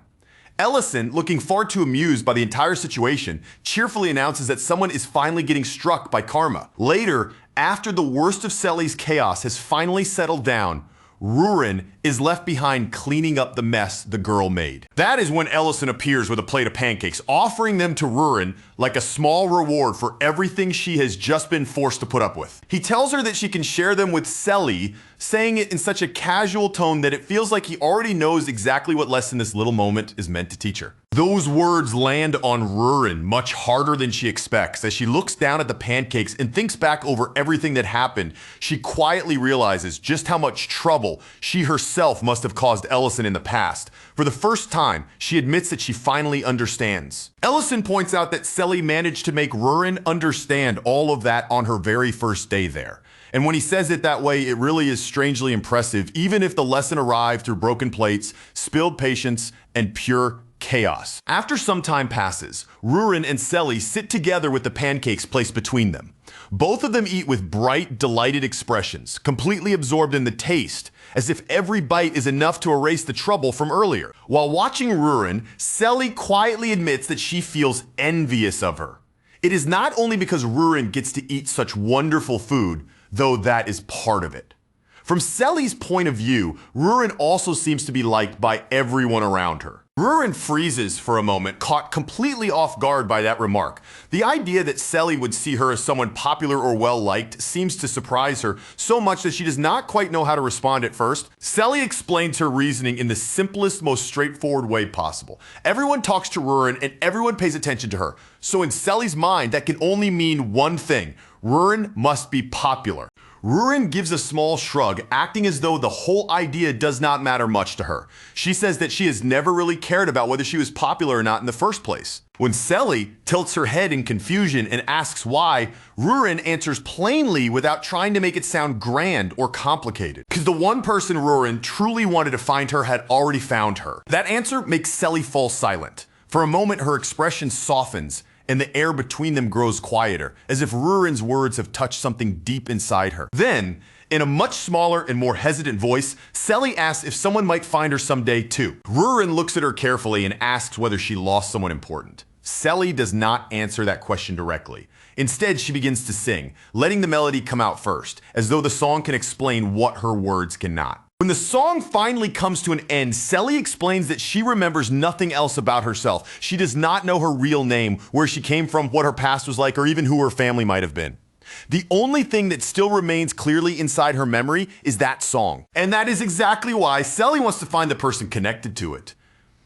Ellison, looking far too amused by the entire situation, cheerfully announces that someone is finally getting struck by karma. Later, after the worst of Selly's chaos has finally settled down, Rurin is left behind cleaning up the mess the girl made. That is when Ellison appears with a plate of pancakes, offering them to Rurin like a small reward for everything she has just been forced to put up with. He tells her that she can share them with Selly, saying it in such a casual tone that it feels like he already knows exactly what lesson this little moment is meant to teach her. Those words land on Rurin much harder than she expects. As she looks down at the pancakes and thinks back over everything that happened, she quietly realizes just how much trouble she herself must have caused Ellison in the past. For the first time, she admits that she finally understands. Ellison points out that Selly managed to make Rurin understand all of that on her very first day there. And when he says it that way, it really is strangely impressive, even if the lesson arrived through broken plates, spilled patience, and pure chaos. After some time passes, Rurin and Selly sit together with the pancakes placed between them. Both of them eat with bright, delighted expressions, completely absorbed in the taste, as if every bite is enough to erase the trouble from earlier. While watching Rurin, Selly quietly admits that she feels envious of her. It is not only because Rurin gets to eat such wonderful food, though that is part of it. From Selly's point of view, Rurin also seems to be liked by everyone around her. Rurin freezes for a moment, caught completely off guard by that remark. The idea that Selly would see her as someone popular or well-liked seems to surprise her so much that she does not quite know how to respond at first. Selly explains her reasoning in the simplest, most straightforward way possible. Everyone talks to Rurin and everyone pays attention to her. So in Selly's mind, that can only mean one thing. Rurin must be popular. Rurin gives a small shrug, acting as though the whole idea does not matter much to her. She says that she has never really cared about whether she was popular or not in the first place. When Selly tilts her head in confusion and asks why, Rurin answers plainly without trying to make it sound grand or complicated. Because the one person Rurin truly wanted to find her had already found her. That answer makes Selly fall silent. For a moment, her expression softens, and the air between them grows quieter, as if Rurin's words have touched something deep inside her. Then, in a much smaller and more hesitant voice, Selly asks if someone might find her someday too. Rurin looks at her carefully and asks whether she lost someone important. Selly does not answer that question directly. Instead, she begins to sing, letting the melody come out first, as though the song can explain what her words cannot. When the song finally comes to an end, Selly explains that she remembers nothing else about herself. She does not know her real name, where she came from, what her past was like, or even who her family might have been. The only thing that still remains clearly inside her memory is that song. And that is exactly why Selly wants to find the person connected to it.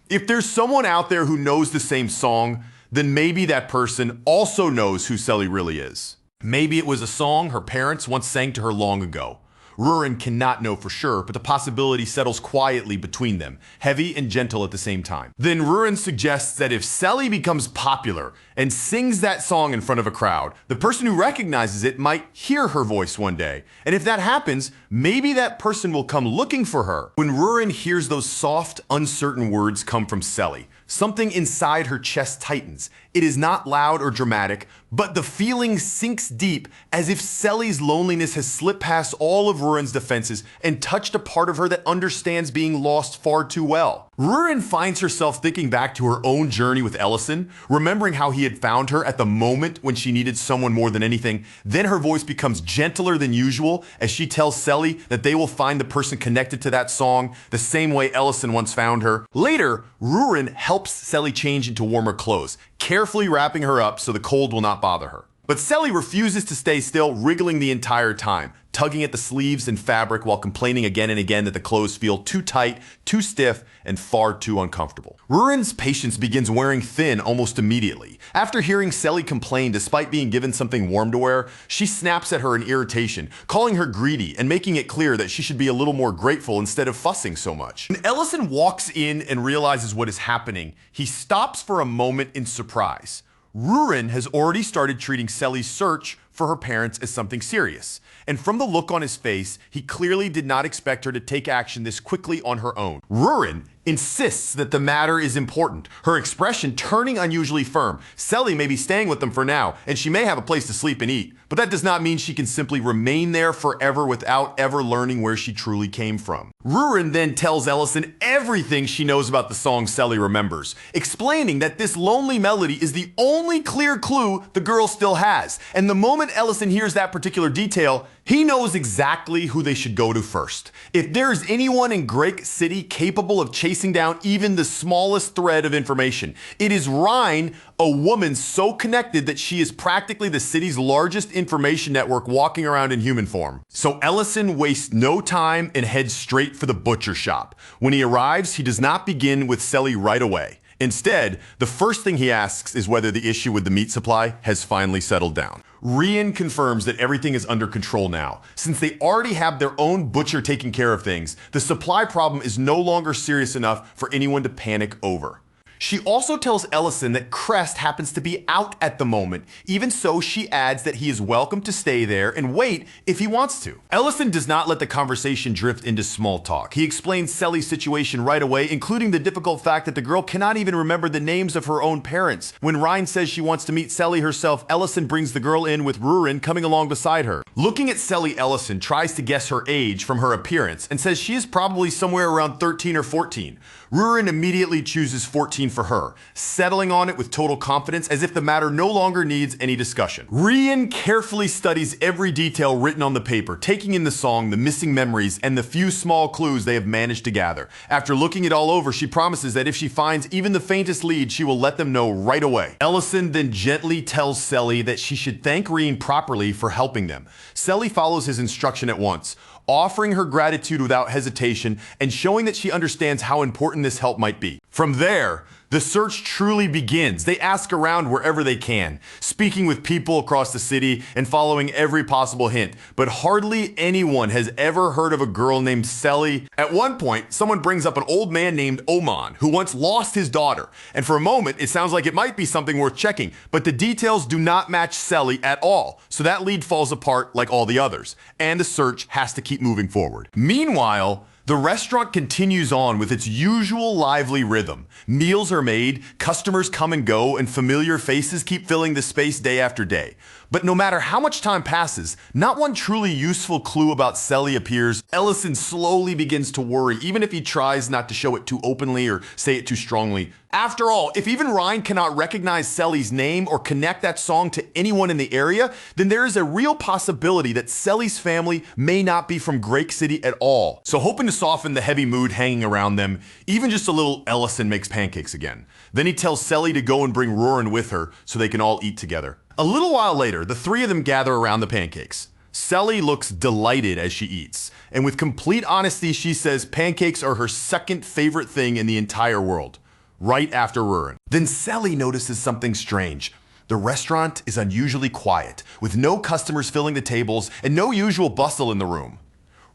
If there's someone out there who knows the same song, then maybe that person also knows who Selly really is. Maybe it was a song her parents once sang to her long ago. Rurin cannot know for sure, but the possibility settles quietly between them, heavy and gentle at the same time. Then Rurin suggests that if Selly becomes popular and sings that song in front of a crowd, the person who recognizes it might hear her voice one day. And if that happens, maybe that person will come looking for her. When Rurin hears those soft, uncertain words come from Selly, something inside her chest tightens. It is not loud or dramatic, but the feeling sinks deep, as if Selly's loneliness has slipped past all of Rurin's defenses and touched a part of her that understands being lost far too well. Rurin finds herself thinking back to her own journey with Ellison, remembering how he had found her at the moment when she needed someone more than anything. Then her voice becomes gentler than usual as she tells Selly that they will find the person connected to that song the same way Ellison once found her. Later, Rurin helps Selly change into warmer clothes, carefully wrapping her up so the cold will not bother her. But Selly refuses to stay still, wriggling the entire time, tugging at the sleeves and fabric while complaining again and again that the clothes feel too tight, too stiff, and far too uncomfortable. Rurin's patience begins wearing thin almost immediately. After hearing Selly complain despite being given something warm to wear, she snaps at her in irritation, calling her greedy and making it clear that she should be a little more grateful instead of fussing so much. When Ellison walks in and realizes what is happening, he stops for a moment in surprise. Rurin has already started treating Selly's search for her parents as something serious. And from the look on his face, he clearly did not expect her to take action this quickly on her own. Rurin insists that the matter is important, her expression turning unusually firm. Selly may be staying with them for now, and she may have a place to sleep and eat, but that does not mean she can simply remain there forever without ever learning where she truly came from. Rurin then tells Ellison everything she knows about the song Selly remembers, explaining that this lonely melody is the only clear clue the girl still has. And the moment Ellison hears that particular detail, he knows exactly who they should go to first. If there is anyone in Great City capable of chasing down even the smallest thread of information, it is Rhine, a woman so connected that she is practically the city's largest information network walking around in human form. So Ellison wastes no time and heads straight for the butcher shop. When he arrives, he does not begin with Selly right away. Instead, the first thing he asks is whether the issue with the meat supply has finally settled down. Rian confirms that everything is under control now. Since they already have their own butcher taking care of things, the supply problem is no longer serious enough for anyone to panic over. She also tells Ellison that Crest happens to be out at the moment. Even so, she adds that he is welcome to stay there and wait if he wants to. Ellison does not let the conversation drift into small talk. He explains Selly's situation right away, including the difficult fact that the girl cannot even remember the names of her own parents. When Rhine says she wants to meet Selly herself, Ellison brings the girl in with Rurin coming along beside her. Looking at Selly, Ellison tries to guess her age from her appearance and says she is probably somewhere around 13 or 14. Rurin immediately chooses 14 for her, settling on it with total confidence as if the matter no longer needs any discussion. Rian carefully studies every detail written on the paper, taking in the song, the missing memories, and the few small clues they have managed to gather. After looking it all over, she promises that if she finds even the faintest lead, she will let them know right away. Ellison then gently tells Selly that she should thank Rian properly for helping them. Selly follows his instruction at once, offering her gratitude without hesitation and showing that she understands how important this help might be. From there, the search truly begins. They ask around wherever they can, speaking with people across the city and following every possible hint, but hardly anyone has ever heard of a girl named Selly. At one point, someone brings up an old man named Oman, who once lost his daughter, and for a moment, it sounds like it might be something worth checking, but the details do not match Selly at all, so that lead falls apart like all the others, and the search has to keep moving forward. Meanwhile, the restaurant continues on with its usual lively rhythm. Meals are made, customers come and go, and familiar faces keep filling the space day after day. But no matter how much time passes, not one truly useful clue about Selly appears. Ellison slowly begins to worry, even if he tries not to show it too openly or say it too strongly. After all, if even Ryan cannot recognize Selly's name or connect that song to anyone in the area, then there is a real possibility that Selly's family may not be from Drake City at all. So hoping to soften the heavy mood hanging around them, even just a little, Ellison makes pancakes again. Then he tells Selly to go and bring Roran with her so they can all eat together. A little while later, the three of them gather around the pancakes. Selly looks delighted as she eats, and with complete honesty, she says pancakes are her second favorite thing in the entire world, right after Roran. Then Selly notices something strange. The restaurant is unusually quiet, with no customers filling the tables and no usual bustle in the room.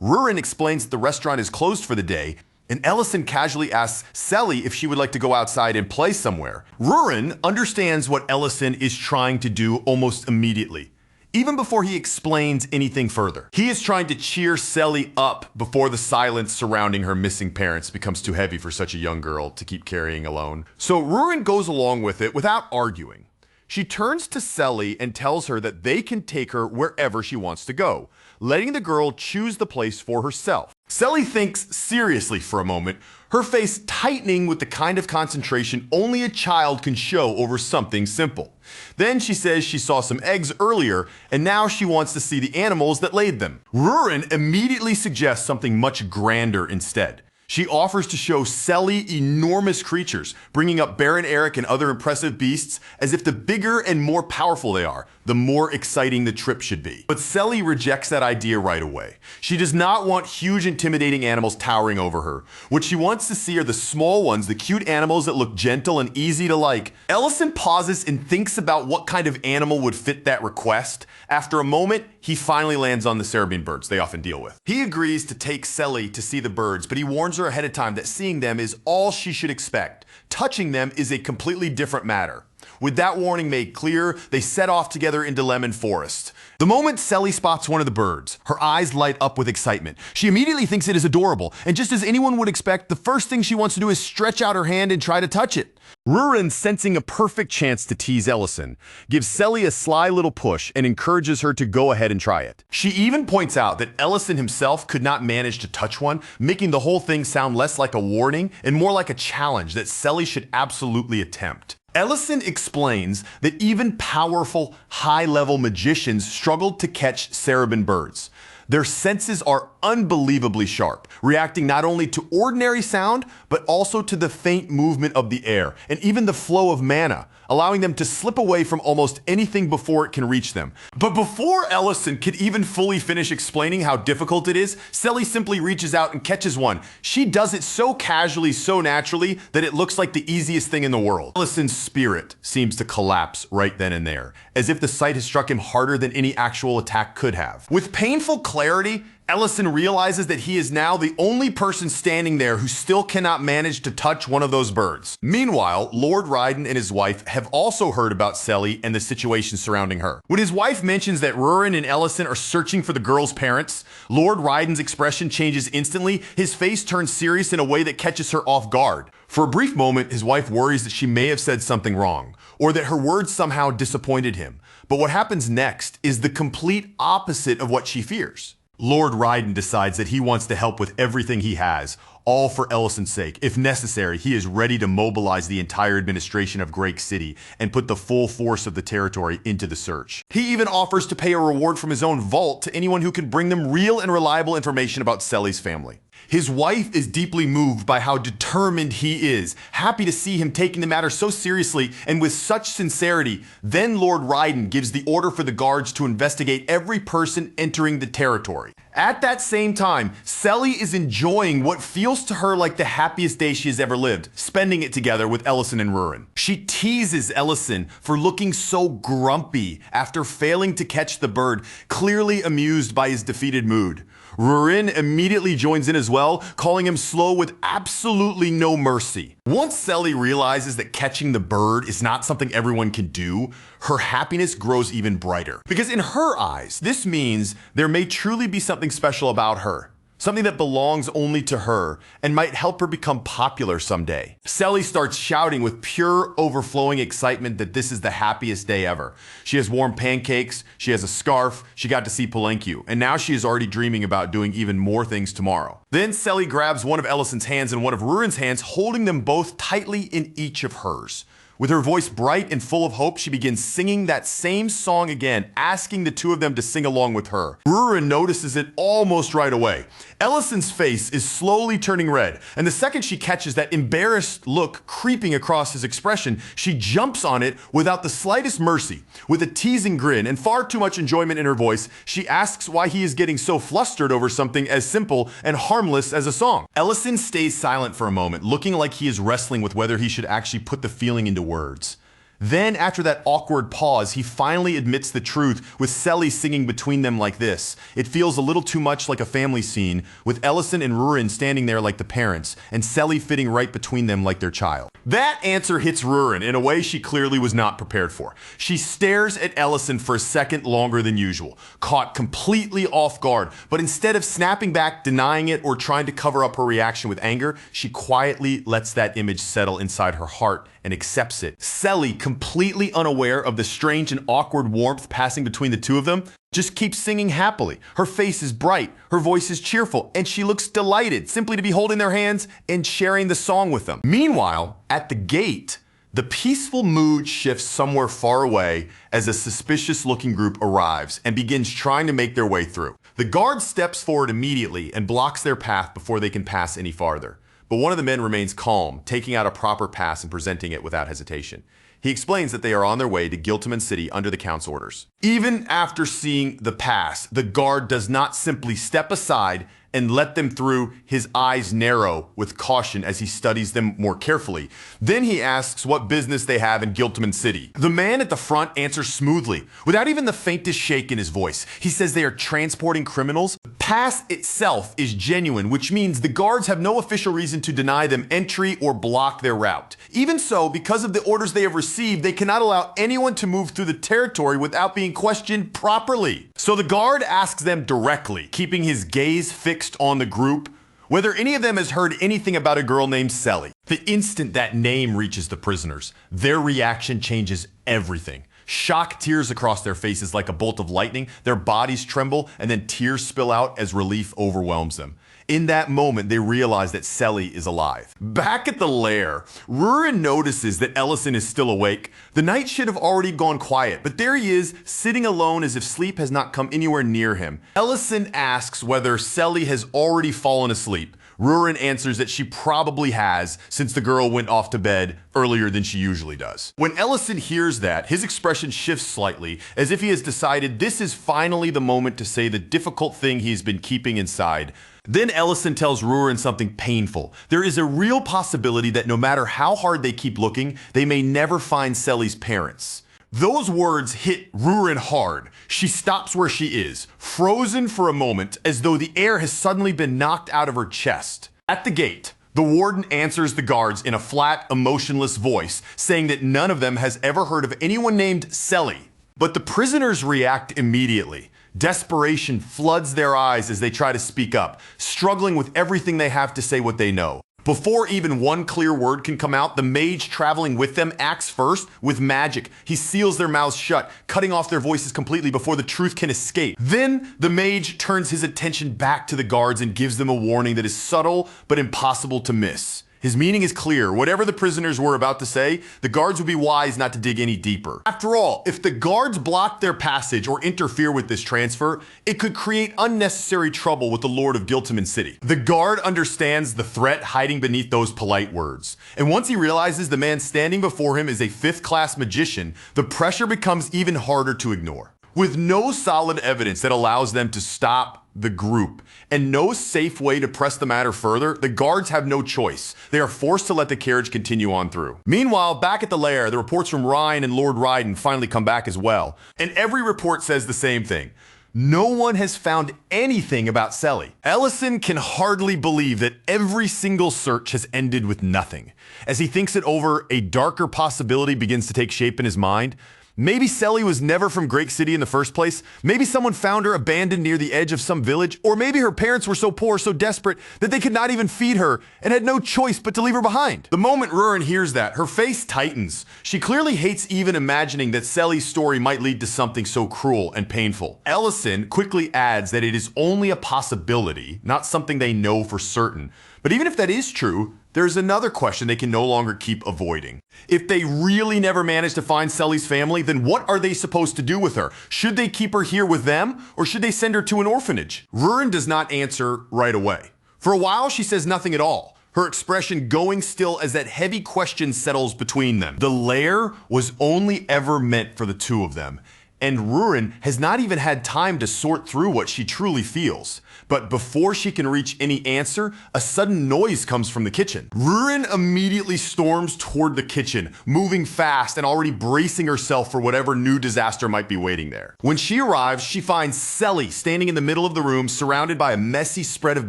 Roran explains that the restaurant is closed for the day, and Ellison casually asks Selly if she would like to go outside and play somewhere. Roran understands what Ellison is trying to do almost immediately, even before he explains anything further. He is trying to cheer Selly up before the silence surrounding her missing parents becomes too heavy for such a young girl to keep carrying alone. So Roran goes along with it without arguing. She turns to Selly and tells her that they can take her wherever she wants to go, letting the girl choose the place for herself. Selly thinks seriously for a moment, her face tightening with the kind of concentration only a child can show over something simple. Then she says she saw some eggs earlier, and now she wants to see the animals that laid them. Roran immediately suggests something much grander instead. She offers to show Selly enormous creatures, bringing up Baron Eric and other impressive beasts, as if the bigger and more powerful they are, the more exciting the trip should be. But Selly rejects that idea right away. She does not want huge intimidating animals towering over her. What she wants to see are the small ones, the cute animals that look gentle and easy to like. Ellison pauses and thinks about what kind of animal would fit that request. After a moment, he finally lands on the Cerebine birds they often deal with. He agrees to take Selly to see the birds, but he warns her ahead of time that seeing them is all she should expect. Touching them is a completely different matter. With that warning made clear, they set off together into Lemon Forest. The moment Selly spots one of the birds, her eyes light up with excitement. She immediately thinks it is adorable, and just as anyone would expect, the first thing she wants to do is stretch out her hand and try to touch it. Roran, sensing a perfect chance to tease Ellison, gives Selly a sly little push and encourages her to go ahead and try it. She even points out that Ellison himself could not manage to touch one, making the whole thing sound less like a warning and more like a challenge that Selly should absolutely attempt. Ellison explains that even powerful, high-level magicians struggled to catch Cerebine birds. Their senses are unbelievably sharp, reacting not only to ordinary sound, but also to the faint movement of the air, and even the flow of mana, allowing them to slip away from almost anything before it can reach them. But before Ellison could even fully finish explaining how difficult it is, Selly simply reaches out and catches one. She does it so casually, so naturally, that it looks like the easiest thing in the world. Ellison's spirit seems to collapse right then and there, as if the sight has struck him harder than any actual attack could have. With painful clarity, Ellison realizes that he is now the only person standing there who still cannot manage to touch one of those birds. Meanwhile, Lord Ryden and his wife have also heard about Selly and the situation surrounding her. When his wife mentions that Roran and Ellison are searching for the girl's parents, Lord Ryden's expression changes instantly. His face turns serious in a way that catches her off guard. For a brief moment, his wife worries that she may have said something wrong, or that her words somehow disappointed him. But what happens next is the complete opposite of what she fears. Lord Ryden decides that he wants to help with everything he has, all for Ellison's sake. If necessary, he is ready to mobilize the entire administration of Grake City and put the full force of the territory into the search. He even offers to pay a reward from his own vault to anyone who can bring them real and reliable information about Selly's family. His wife is deeply moved by how determined he is, happy to see him taking the matter so seriously and with such sincerity. Then Lord Ryden gives the order for the guards to investigate every person entering the territory. At that same time, Selly is enjoying what feels to her like the happiest day she has ever lived, spending it together with Ellison and Rurin. She teases Ellison for looking so grumpy after failing to catch the bird, clearly amused by his defeated mood. Rurin immediately joins in as well, calling him slow with absolutely no mercy. Once Selly realizes that catching the bird is not something everyone can do, her happiness grows even brighter. Because in her eyes, this means there may truly be something special about her. Something that belongs only to her and might help her become popular someday. Selly starts shouting with pure overflowing excitement that this is the happiest day ever. She has warm pancakes, she has a scarf, she got to see Palenque, and now she is already dreaming about doing even more things tomorrow. Then Selly grabs one of Ellison's hands and one of Rurin's hands, holding them both tightly in each of hers. With her voice bright and full of hope, she begins singing that same song again, asking the two of them to sing along with her. Rurin notices it almost right away. Ellison's face is slowly turning red, and the second she catches that embarrassed look creeping across his expression, she jumps on it without the slightest mercy. With a teasing grin and far too much enjoyment in her voice, she asks why he is getting so flustered over something as simple and harmless as a song. Ellison stays silent for a moment, looking like he is wrestling with whether he should actually put the feeling into words. Then, after that awkward pause, he finally admits the truth, with Selly singing between them like this. It feels a little too much like a family scene, with Ellison and Rurin standing there like the parents, and Selly fitting right between them like their child. That answer hits Rurin in a way she clearly was not prepared for. She stares at Ellison for a second longer than usual, caught completely off guard, but instead of snapping back, denying it, or trying to cover up her reaction with anger, she quietly lets that image settle inside her heart and accepts it. Selly, completely unaware of the strange and awkward warmth passing between the two of them, just keeps singing happily. Her face is bright, her voice is cheerful, and she looks delighted simply to be holding their hands and sharing the song with them. Meanwhile, at the gate, the peaceful mood shifts somewhere far away as a suspicious-looking group arrives and begins trying to make their way through. The guard steps forward immediately and blocks their path before they can pass any farther. But one of the men remains calm, taking out a proper pass and presenting it without hesitation. He explains that they are on their way to Giltiman City under the Count's orders. Even after seeing the pass, the guard does not simply step aside and let them through. His eyes narrow with caution as he studies them more carefully. Then he asks what business they have in Giltiman City. The man at the front answers smoothly, without even the faintest shake in his voice. He says they are transporting criminals. The pass itself is genuine, which means the guards have no official reason to deny them entry or block their route. Even so, because of the orders they have received, they cannot allow anyone to move through the territory without being questioned properly. So the guard asks them directly, keeping his gaze fixed on the group, whether any of them has heard anything about a girl named Selly. The instant that name reaches the prisoners, their reaction changes everything. Shock tears across their faces like a bolt of lightning, their bodies tremble, and then tears spill out as relief overwhelms them. In that moment, they realize that Selly is alive. Back at the lair, Rurin notices that Ellison is still awake. The night should have already gone quiet, but there he is, sitting alone as if sleep has not come anywhere near him. Ellison asks whether Selly has already fallen asleep. Rurin answers that she probably has, since the girl went off to bed earlier than she usually does. When Ellison hears that, his expression shifts slightly, as if he has decided this is finally the moment to say the difficult thing he has been keeping inside. Then Ellison tells Rurin something painful. There is a real possibility that no matter how hard they keep looking, they may never find Selly's parents. Those words hit Rurin hard. She stops where she is, frozen for a moment, as though the air has suddenly been knocked out of her chest. At the gate, the warden answers the guards in a flat, emotionless voice, saying that none of them has ever heard of anyone named Selly. But the prisoners react immediately. Desperation floods their eyes as they try to speak up, struggling with everything they have to say what they know. Before even one clear word can come out, the mage traveling with them acts first with magic. He seals their mouths shut, cutting off their voices completely before the truth can escape. Then the mage turns his attention back to the guards and gives them a warning that is subtle but impossible to miss. His meaning is clear. Whatever the prisoners were about to say, the guards would be wise not to dig any deeper. After all, if the guards block their passage or interfere with this transfer, it could create unnecessary trouble with the Lord of Giltiman City. The guard understands the threat hiding beneath those polite words. And once he realizes the man standing before him is a fifth-class magician, the pressure becomes even harder to ignore. With no solid evidence that allows them to stop the group and no safe way to press the matter further, the guards have no choice. They are forced to let the carriage continue on through. Meanwhile, back at the lair, the reports from Ryan and Lord Ryden finally come back as well. And every report says the same thing. No one has found anything about Selly. Ellison can hardly believe that every single search has ended with nothing. As he thinks it over, a darker possibility begins to take shape in his mind. Maybe Selly was never from Great City in the first place. Maybe someone found her abandoned near the edge of some village. Or maybe her parents were so poor, so desperate, that they could not even feed her and had no choice but to leave her behind. The moment Rurin hears that, her face tightens. She clearly hates even imagining that Selly's story might lead to something so cruel and painful. Ellison quickly adds that it is only a possibility, not something they know for certain. But even if that is true, there's another question they can no longer keep avoiding. If they really never manage to find Selly's family, then what are they supposed to do with her? Should they keep her here with them, or should they send her to an orphanage? Rurin does not answer right away. For a while, she says nothing at all, her expression going still as that heavy question settles between them. The lair was only ever meant for the two of them, and Rurin has not even had time to sort through what she truly feels. But before she can reach any answer, a sudden noise comes from the kitchen. Rurin immediately storms toward the kitchen, moving fast and already bracing herself for whatever new disaster might be waiting there. When she arrives, she finds Selly standing in the middle of the room, surrounded by a messy spread of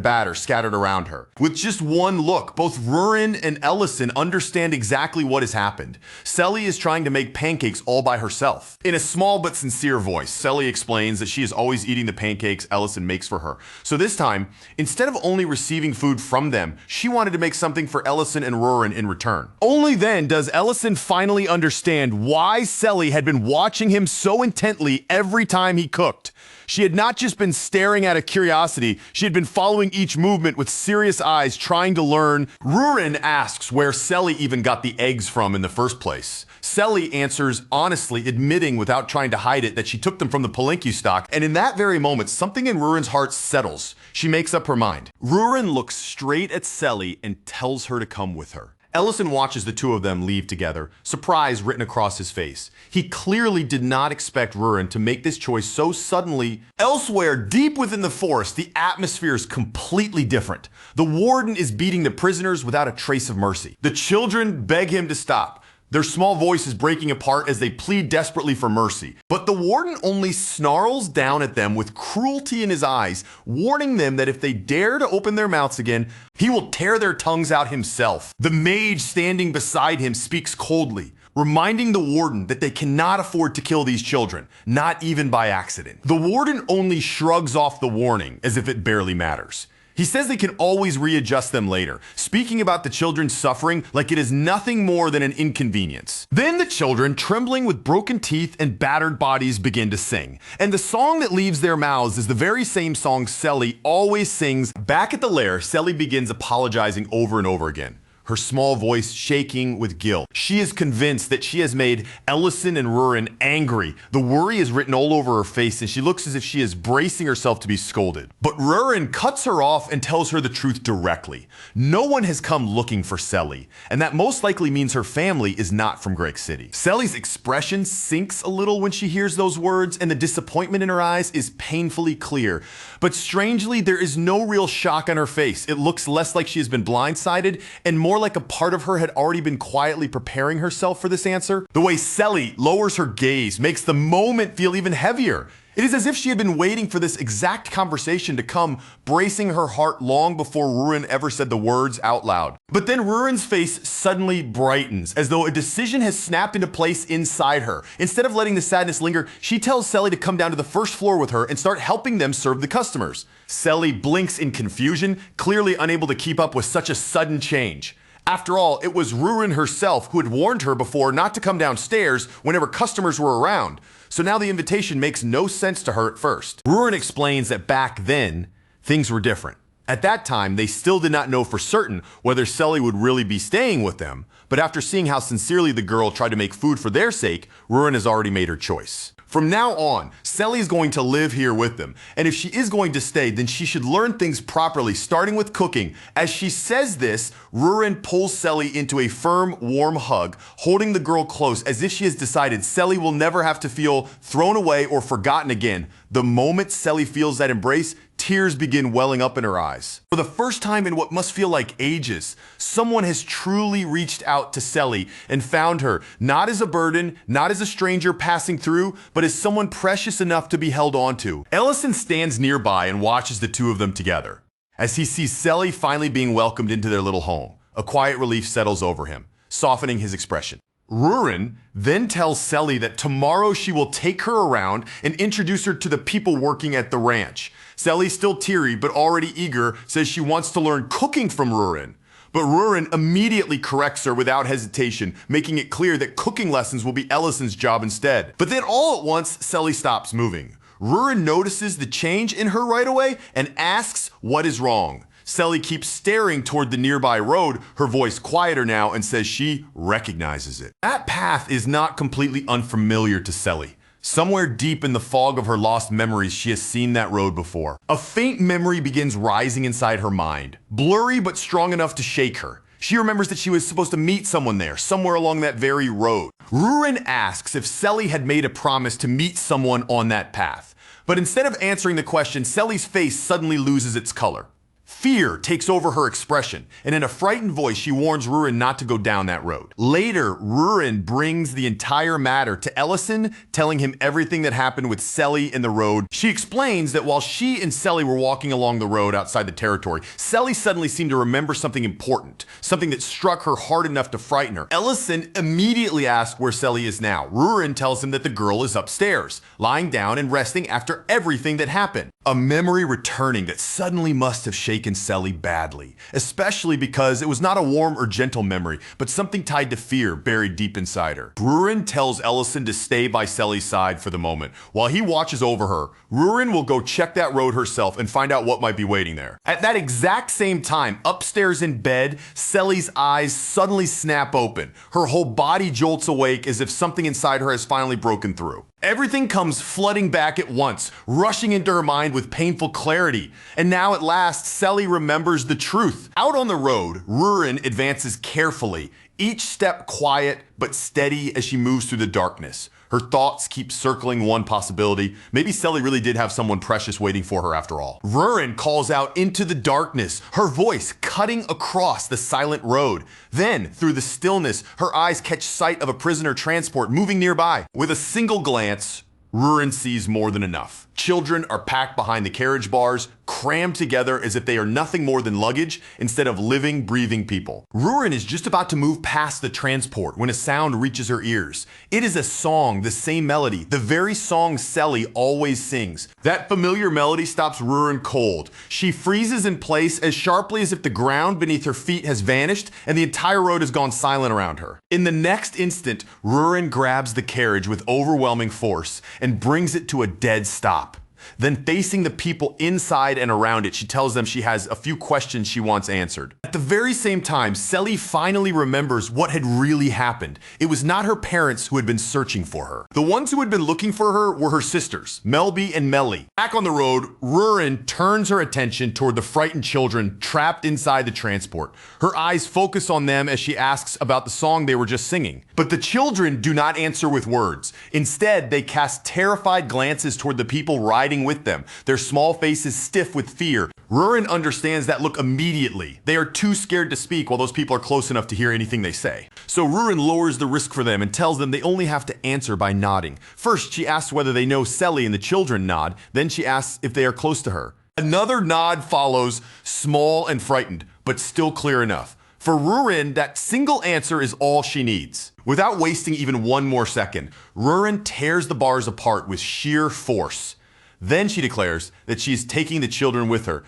batter scattered around her. With just one look, both Rurin and Ellison understand exactly what has happened. Selly is trying to make pancakes all by herself. In a small but sincere voice, Selly explains that she is always eating the pancakes Ellison makes for her. So this time, instead of only receiving food from them, she wanted to make something for Ellison and Rurin in return. Only then does Ellison finally understand why Selly had been watching him so intently every time he cooked. She had not just been staring out of curiosity, she had been following each movement with serious eyes, trying to learn. Rurin asks where Selly even got the eggs from in the first place. Selly answers honestly, admitting without trying to hide it that she took them from the Palenque stock, and in that very moment, something in Rurin's heart settles. She makes up her mind. Rurin looks straight at Selly and tells her to come with her. Ellison watches the two of them leave together, surprise written across his face. He clearly did not expect Rurin to make this choice so suddenly. Elsewhere, deep within the forest, the atmosphere is completely different. The warden is beating the prisoners without a trace of mercy. The children beg him to stop, their small voices breaking apart as they plead desperately for mercy. But the warden only snarls down at them with cruelty in his eyes, warning them that if they dare to open their mouths again, he will tear their tongues out himself. The mage standing beside him speaks coldly, reminding the warden that they cannot afford to kill these children, not even by accident. The warden only shrugs off the warning as if it barely matters. He says they can always readjust them later, speaking about the children's suffering like it is nothing more than an inconvenience. Then the children, trembling with broken teeth and battered bodies, begin to sing. And the song that leaves their mouths is the very same song Selly always sings. Back at the lair, Selly begins apologizing over and over again, her small voice shaking with guilt. She is convinced that she has made Ellison and Rurin angry. The worry is written all over her face, and she looks as if she is bracing herself to be scolded. But Rurin cuts her off and tells her the truth directly. No one has come looking for Selly, and that most likely means her family is not from Great City. Selly's expression sinks a little when she hears those words, and the disappointment in her eyes is painfully clear. But strangely, there is no real shock on her face. It looks less like she has been blindsided and more like a part of her had already been quietly preparing herself for this answer. The way Selly lowers her gaze makes the moment feel even heavier. It is as if she had been waiting for this exact conversation to come, bracing her heart long before Rurin ever said the words out loud. But then Rurin's face suddenly brightens, as though a decision has snapped into place inside her. Instead of letting the sadness linger, she tells Selly to come down to the first floor with her and start helping them serve the customers. Selly blinks in confusion, clearly unable to keep up with such a sudden change. After all, it was Rurin herself who had warned her before not to come downstairs whenever customers were around. So now the invitation makes no sense to her at first. Rurin explains that back then, things were different. At that time, they still did not know for certain whether Selly would really be staying with them, but after seeing how sincerely the girl tried to make food for their sake, Rurin has already made her choice. From now on, Selly is going to live here with them, and if she is going to stay, then she should learn things properly, starting with cooking. As she says this, Rurin pulls Selly into a firm, warm hug, holding the girl close as if she has decided Selly will never have to feel thrown away or forgotten again. The moment Selly feels that embrace, tears begin welling up in her eyes. For the first time in what must feel like ages, someone has truly reached out to Selly and found her, not as a burden, not as a stranger passing through, but as someone precious enough to be held onto. Ellison stands nearby and watches the two of them together. As he sees Selly finally being welcomed into their little home, a quiet relief settles over him, softening his expression. Rurin then tells Selly that tomorrow she will take her around and introduce her to the people working at the ranch. Selly, still teary but already eager, says she wants to learn cooking from Rurin. But Rurin immediately corrects her without hesitation, making it clear that cooking lessons will be Ellison's job instead. But then all at once, Selly stops moving. Rurin notices the change in her right away and asks what is wrong. Selly keeps staring toward the nearby road, her voice quieter now, and says she recognizes it. That path is not completely unfamiliar to Selly. Somewhere deep in the fog of her lost memories, she has seen that road before. A faint memory begins rising inside her mind, blurry but strong enough to shake her. She remembers that she was supposed to meet someone there, somewhere along that very road. Rurin asks if Selly had made a promise to meet someone on that path. But instead of answering the question, Selly's face suddenly loses its color. Fear takes over her expression, and in a frightened voice, she warns Rurin not to go down that road. Later, Rurin brings the entire matter to Ellison, telling him everything that happened with Selly in the road. She explains that while she and Selly were walking along the road outside the territory, Selly suddenly seemed to remember something important, something that struck her hard enough to frighten her. Ellison immediately asks where Selly is now. Rurin tells him that the girl is upstairs, lying down and resting after everything that happened. A memory returning that suddenly must have shaken Selly badly, especially because it was not a warm or gentle memory, but something tied to fear buried deep inside her. Rurin tells Ellison to stay by Selly's side for the moment. While he watches over her, Rurin will go check that road herself and find out what might be waiting there. At that exact same time, upstairs in bed, Selly's eyes suddenly snap open. Her whole body jolts awake as if something inside her has finally broken through. Everything comes flooding back at once, rushing into her mind with painful clarity. And now at last, Selly remembers the truth. Out on the road, Rurin advances carefully, each step quiet but steady as she moves through the darkness. Her thoughts keep circling one possibility. Maybe Selly really did have someone precious waiting for her after all. Rurin calls out into the darkness, her voice cutting across the silent road. Then, through the stillness, her eyes catch sight of a prisoner transport moving nearby. With a single glance, Rurin sees more than enough. Children are packed behind the carriage bars, crammed together as if they are nothing more than luggage instead of living, breathing people. Rurin is just about to move past the transport when a sound reaches her ears. It is a song, the same melody, the very song Selly always sings. That familiar melody stops Rurin cold. She freezes in place as sharply as if the ground beneath her feet has vanished and the entire road has gone silent around her. In the next instant, Rurin grabs the carriage with overwhelming force and brings it to a dead stop. Then facing the people inside and around it, she tells them she has a few questions she wants answered. At the very same time, Selly finally remembers what had really happened. It was not her parents who had been searching for her. The ones who had been looking for her were her sisters, Melby and Melly. Back on the road, Rurin turns her attention toward the frightened children trapped inside the transport. Her eyes focus on them as she asks about the song they were just singing. But the children do not answer with words. Instead, they cast terrified glances toward the people riding hiding with them, their small faces stiff with fear. Rurin understands that look immediately. They are too scared to speak while those people are close enough to hear anything they say. So Rurin lowers the risk for them and tells them they only have to answer by nodding. First, she asks whether they know Selly, and the children nod. Then she asks if they are close to her. Another nod follows, small and frightened, but still clear enough. For Rurin, that single answer is all she needs. Without wasting even one more second, Rurin tears the bars apart with sheer force. Then she declares that she is taking the children with her.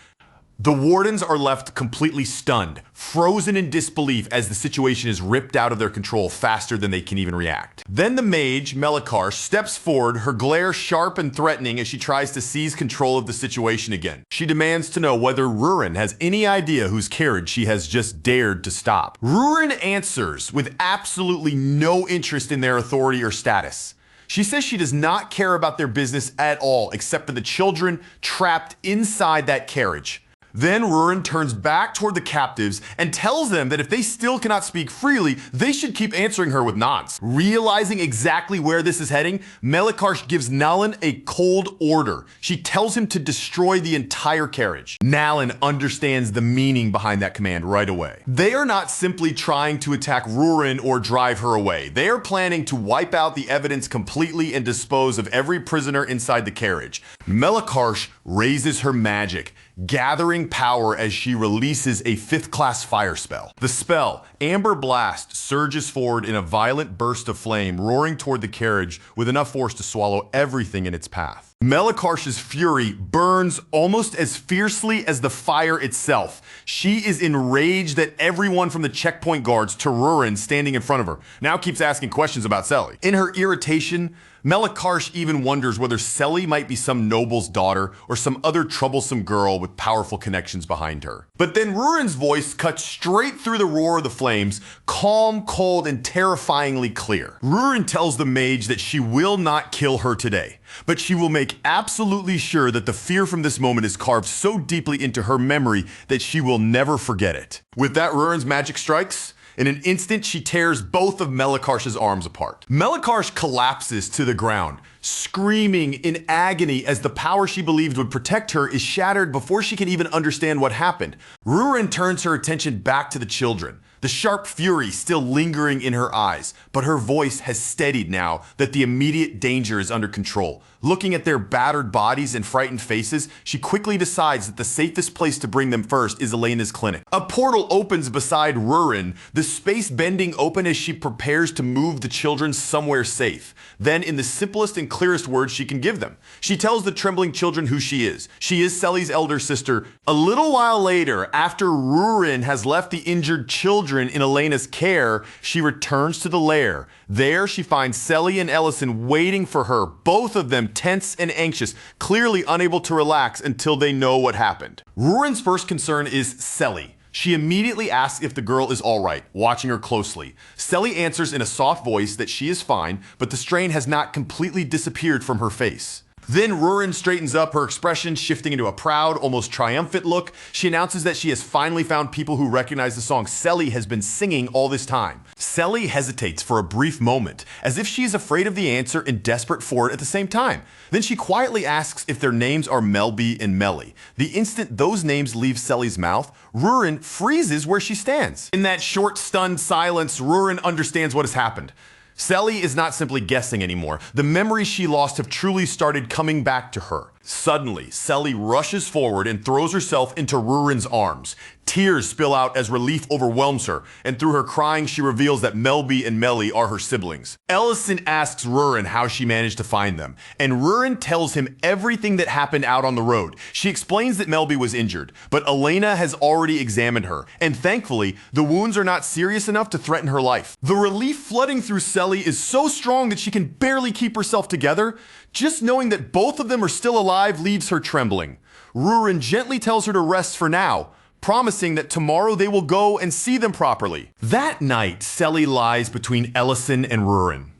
The wardens are left completely stunned, frozen in disbelief as the situation is ripped out of their control faster than they can even react. Then the mage, Melikar, steps forward, her glare sharp and threatening as she tries to seize control of the situation again. She demands to know whether Rurin has any idea whose carriage she has just dared to stop. Rurin answers with absolutely no interest in their authority or status. She says she does not care about their business at all, except for the children trapped inside that carriage. Then Rurin turns back toward the captives and tells them that if they still cannot speak freely, they should keep answering her with nods. Realizing exactly where this is heading, Melikar gives Nalan a cold order. She tells him to destroy the entire carriage. Nalan understands the meaning behind that command right away. They are not simply trying to attack Rurin or drive her away. They are planning to wipe out the evidence completely and dispose of every prisoner inside the carriage. Melikar raises her magic, gathering power as she releases a 5th class fire spell. The spell, Amber Blast, surges forward in a violent burst of flame, roaring toward the carriage with enough force to swallow everything in its path. Melikar's fury burns almost as fiercely as the fire itself. She is enraged that everyone from the checkpoint guards to Rurin standing in front of her now keeps asking questions about Selly. In her irritation, Melikar even wonders whether Selly might be some noble's daughter or some other troublesome girl with powerful connections behind her. But then Rurin's voice cuts straight through the roar of the flames, calm, cold, and terrifyingly clear. Rurin tells the mage that she will not kill her today, but she will make absolutely sure that the fear from this moment is carved so deeply into her memory that she will never forget it. With that, Rurin's magic strikes. In an instant, she tears both of Melikar's arms apart. Melikar collapses to the ground, screaming in agony as the power she believed would protect her is shattered before she can even understand what happened. Rurin turns her attention back to the children, the sharp fury still lingering in her eyes, but her voice has steadied now that the immediate danger is under control. Looking at their battered bodies and frightened faces, she quickly decides that the safest place to bring them first is Elena's clinic. A portal opens beside Rurin, the space bending open as she prepares to move the children somewhere safe. Then, in the simplest and clearest words she can give them, she tells the trembling children who she is. She is Selly's elder sister. A little while later, after Rurin has left the injured children in Elena's care, she returns to the lair. There, she finds Selly and Ellison waiting for her, both of them tense and anxious, clearly unable to relax until they know what happened. Rurin's first concern is Selly. She immediately asks if the girl is all right, watching her closely. Selly answers in a soft voice that she is fine, but the strain has not completely disappeared from her face. Then Rurin straightens up, her expression shifting into a proud, almost triumphant look. She announces that she has finally found people who recognize the song Selly has been singing all this time. Selly hesitates for a brief moment, as if she is afraid of the answer and desperate for it at the same time. Then she quietly asks if their names are Melby and Melly. The instant those names leave Selly's mouth, Rurin freezes where she stands. In that short, stunned silence, Rurin understands what has happened. Selly is not simply guessing anymore. The memories she lost have truly started coming back to her. Suddenly, Selly rushes forward and throws herself into Rurin's arms. Tears spill out as relief overwhelms her, and through her crying, she reveals that Melby and Melly are her siblings. Ellison asks Rurin how she managed to find them, and Rurin tells him everything that happened out on the road. She explains that Melby was injured, but Elena has already examined her, and thankfully, the wounds are not serious enough to threaten her life. The relief flooding through Selly is so strong that she can barely keep herself together. Just knowing that both of them are still alive leaves her trembling. Rurin gently tells her to rest for now, promising that tomorrow they will go and see them properly. That night, Selly lies between Ellison and Rurin.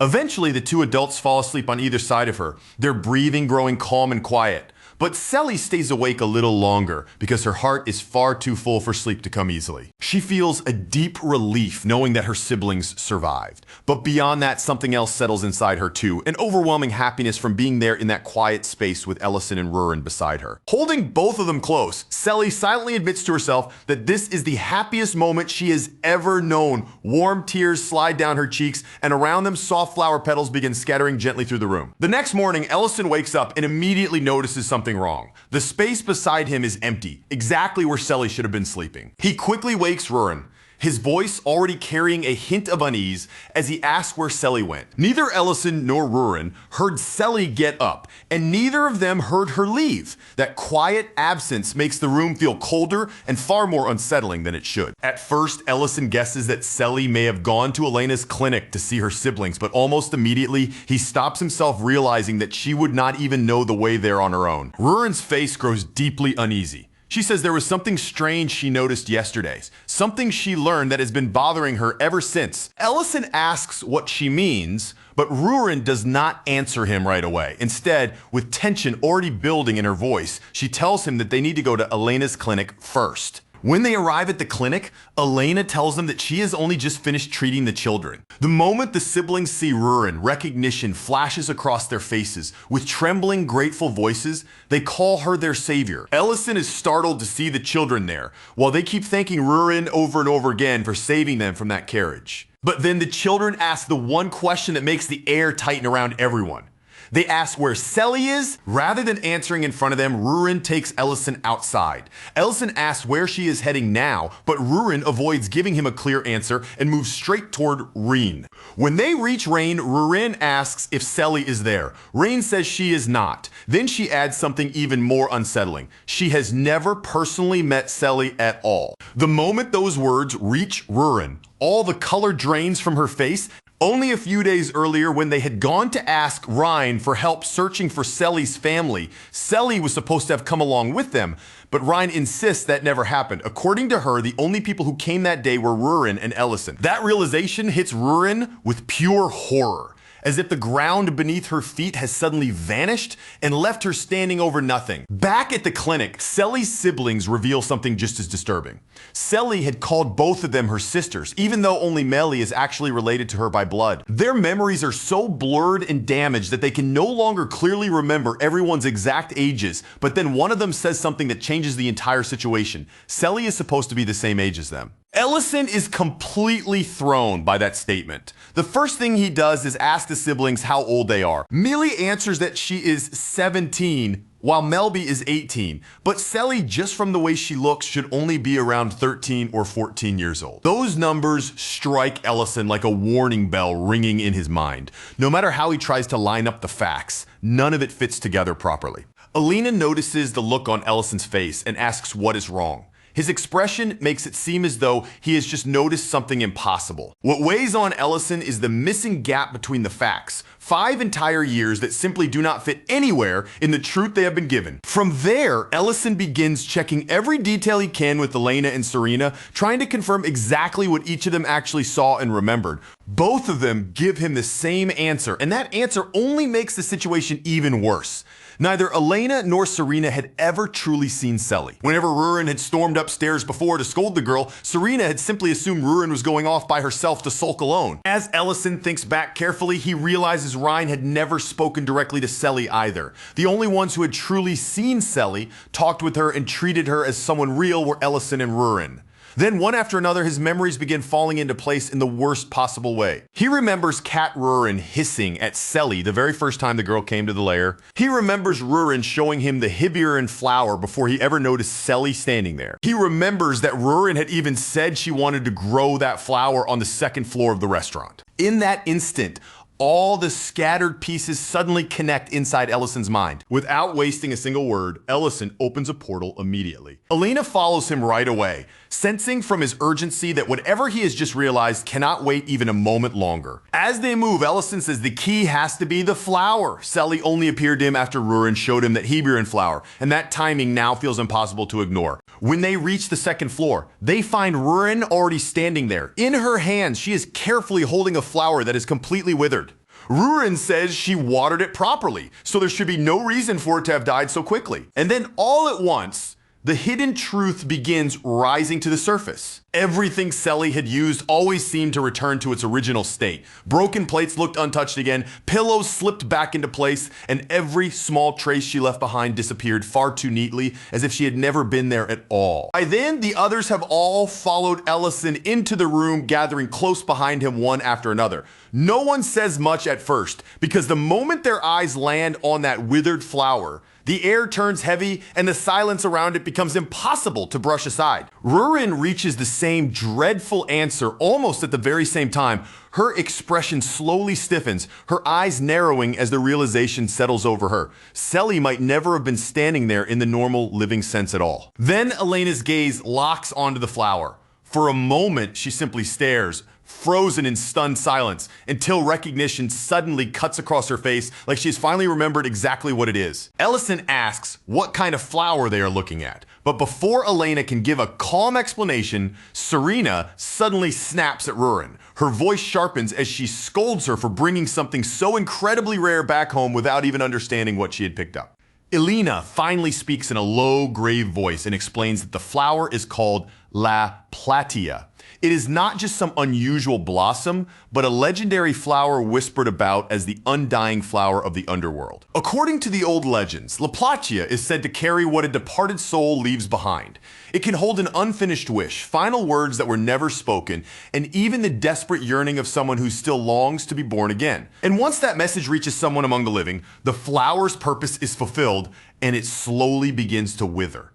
Eventually, the two adults fall asleep on either side of her, their breathing growing calm and quiet. But Selly stays awake a little longer because her heart is far too full for sleep to come easily. She feels a deep relief knowing that her siblings survived. But beyond that, something else settles inside her too, an overwhelming happiness from being there in that quiet space with Ellison and Rurin beside her. Holding both of them close, Selly silently admits to herself that this is the happiest moment she has ever known. Warm tears slide down her cheeks, and around them soft flower petals begin scattering gently through the room. The next morning, Ellison wakes up and immediately notices something wrong. The space beside him is empty, exactly where Selly should have been sleeping. He quickly wakes Rurin, his voice already carrying a hint of unease as he asks where Selly went. Neither Ellison nor Rurin heard Selly get up, and neither of them heard her leave. That quiet absence makes the room feel colder and far more unsettling than it should. At first, Ellison guesses that Selly may have gone to Elena's clinic to see her siblings, but almost immediately, he stops himself realizing that she would not even know the way there on her own. Rurin's face grows deeply uneasy. She says there was something strange she noticed yesterday, something she learned that has been bothering her ever since. Ellison asks what she means, but Rurin does not answer him right away. Instead, with tension already building in her voice, she tells him that they need to go to Elena's clinic first. When they arrive at the clinic, Elena tells them that she has only just finished treating the children. The moment the siblings see Rurin, recognition flashes across their faces. With trembling, grateful voices, they call her their savior. Ellison is startled to see the children there, while they keep thanking Rurin over and over again for saving them from that carriage. But then the children ask the one question that makes the air tighten around everyone. They ask where Selly is. Rather than answering in front of them, Rurin takes Ellison outside. Ellison asks where she is heading now, but Rurin avoids giving him a clear answer and moves straight toward Rain. When they reach Rain, Rurin asks if Selly is there. Rain says she is not. Then she adds something even more unsettling. She has never personally met Selly at all. The moment those words reach Rurin, all the color drains from her face. Only a few days earlier, when they had gone to ask Ryan for help searching for Selly's family, Selly was supposed to have come along with them, but Ryan insists that never happened. According to her, the only people who came that day were Rurin and Ellison. That realization hits Rurin with pure horror, as if the ground beneath her feet has suddenly vanished and left her standing over nothing. Back at the clinic, Selly's siblings reveal something just as disturbing. Selly had called both of them her sisters, even though only Melly is actually related to her by blood. Their memories are so blurred and damaged that they can no longer clearly remember everyone's exact ages, but then one of them says something that changes the entire situation. Selly is supposed to be the same age as them. Ellison is completely thrown by that statement. The first thing he does is ask the siblings how old they are. Millie answers that she is 17, while Melby is 18. But Selly, just from the way she looks, should only be around 13 or 14 years old. Those numbers strike Ellison like a warning bell ringing in his mind. No matter how he tries to line up the facts, none of it fits together properly. Alina notices the look on Ellison's face and asks what is wrong. His expression makes it seem as though he has just noticed something impossible. What weighs on Ellison is the missing gap between the facts. 5 entire years that simply do not fit anywhere in the truth they have been given. From there, Ellison begins checking every detail he can with Elena and Serena, trying to confirm exactly what each of them actually saw and remembered. Both of them give him the same answer, and that answer only makes the situation even worse. Neither Elena nor Serena had ever truly seen Selly. Whenever Rurin had stormed upstairs before to scold the girl, Serena had simply assumed Rurin was going off by herself to sulk alone. As Ellison thinks back carefully, he realizes Ryan had never spoken directly to Selly either. The only ones who had truly seen Selly, talked with her, and treated her as someone real were Ellison and Rurin. Then, one after another, his memories begin falling into place in the worst possible way. He remembers Cat Rurin hissing at Selly the very first time the girl came to the lair. He remembers Rurin showing him the Hibiran flower before he ever noticed Selly standing there. He remembers that Rurin had even said she wanted to grow that flower on the second floor of the restaurant. In that instant, all the scattered pieces suddenly connect inside Ellison's mind. Without wasting a single word, Ellison opens a portal immediately. Elena follows him right away, sensing from his urgency that whatever he has just realized cannot wait even a moment longer. As they move, Ellison says the key has to be the flower. Selly only appeared to him after Rurin showed him that Hibiran flower, and that timing now feels impossible to ignore. When they reach the second floor, they find Rurin already standing there. In her hands, she is carefully holding a flower that is completely withered. Rurin says she watered it properly, so there should be no reason for it to have died so quickly. And then all at once, the hidden truth begins rising to the surface. Everything Selly had used always seemed to return to its original state. Broken plates looked untouched again, pillows slipped back into place, and every small trace she left behind disappeared far too neatly, as if she had never been there at all. By then, the others have all followed Ellison into the room, gathering close behind him one after another. No one says much at first, because the moment their eyes land on that withered flower, the air turns heavy and the silence around it becomes impossible to brush aside. Rurin reaches the same dreadful answer almost at the very same time. Her expression slowly stiffens, her eyes narrowing as the realization settles over her. Selly might never have been standing there in the normal living sense at all. Then Elena's gaze locks onto the flower. For a moment, she simply stares, frozen in stunned silence, until recognition suddenly cuts across her face like she's finally remembered exactly what it is. Ellison asks what kind of flower they are looking at, but before Elena can give a calm explanation, Serena suddenly snaps at Rurin. Her voice sharpens as she scolds her for bringing something so incredibly rare back home without even understanding what she had picked up. Elena finally speaks in a low, grave voice and explains that the flower is called La Platia. It is not just some unusual blossom, but a legendary flower whispered about as the undying flower of the underworld. According to the old legends, La Platia is said to carry what a departed soul leaves behind. It can hold an unfinished wish, final words that were never spoken, and even the desperate yearning of someone who still longs to be born again. And once that message reaches someone among the living, the flower's purpose is fulfilled, and it slowly begins to wither.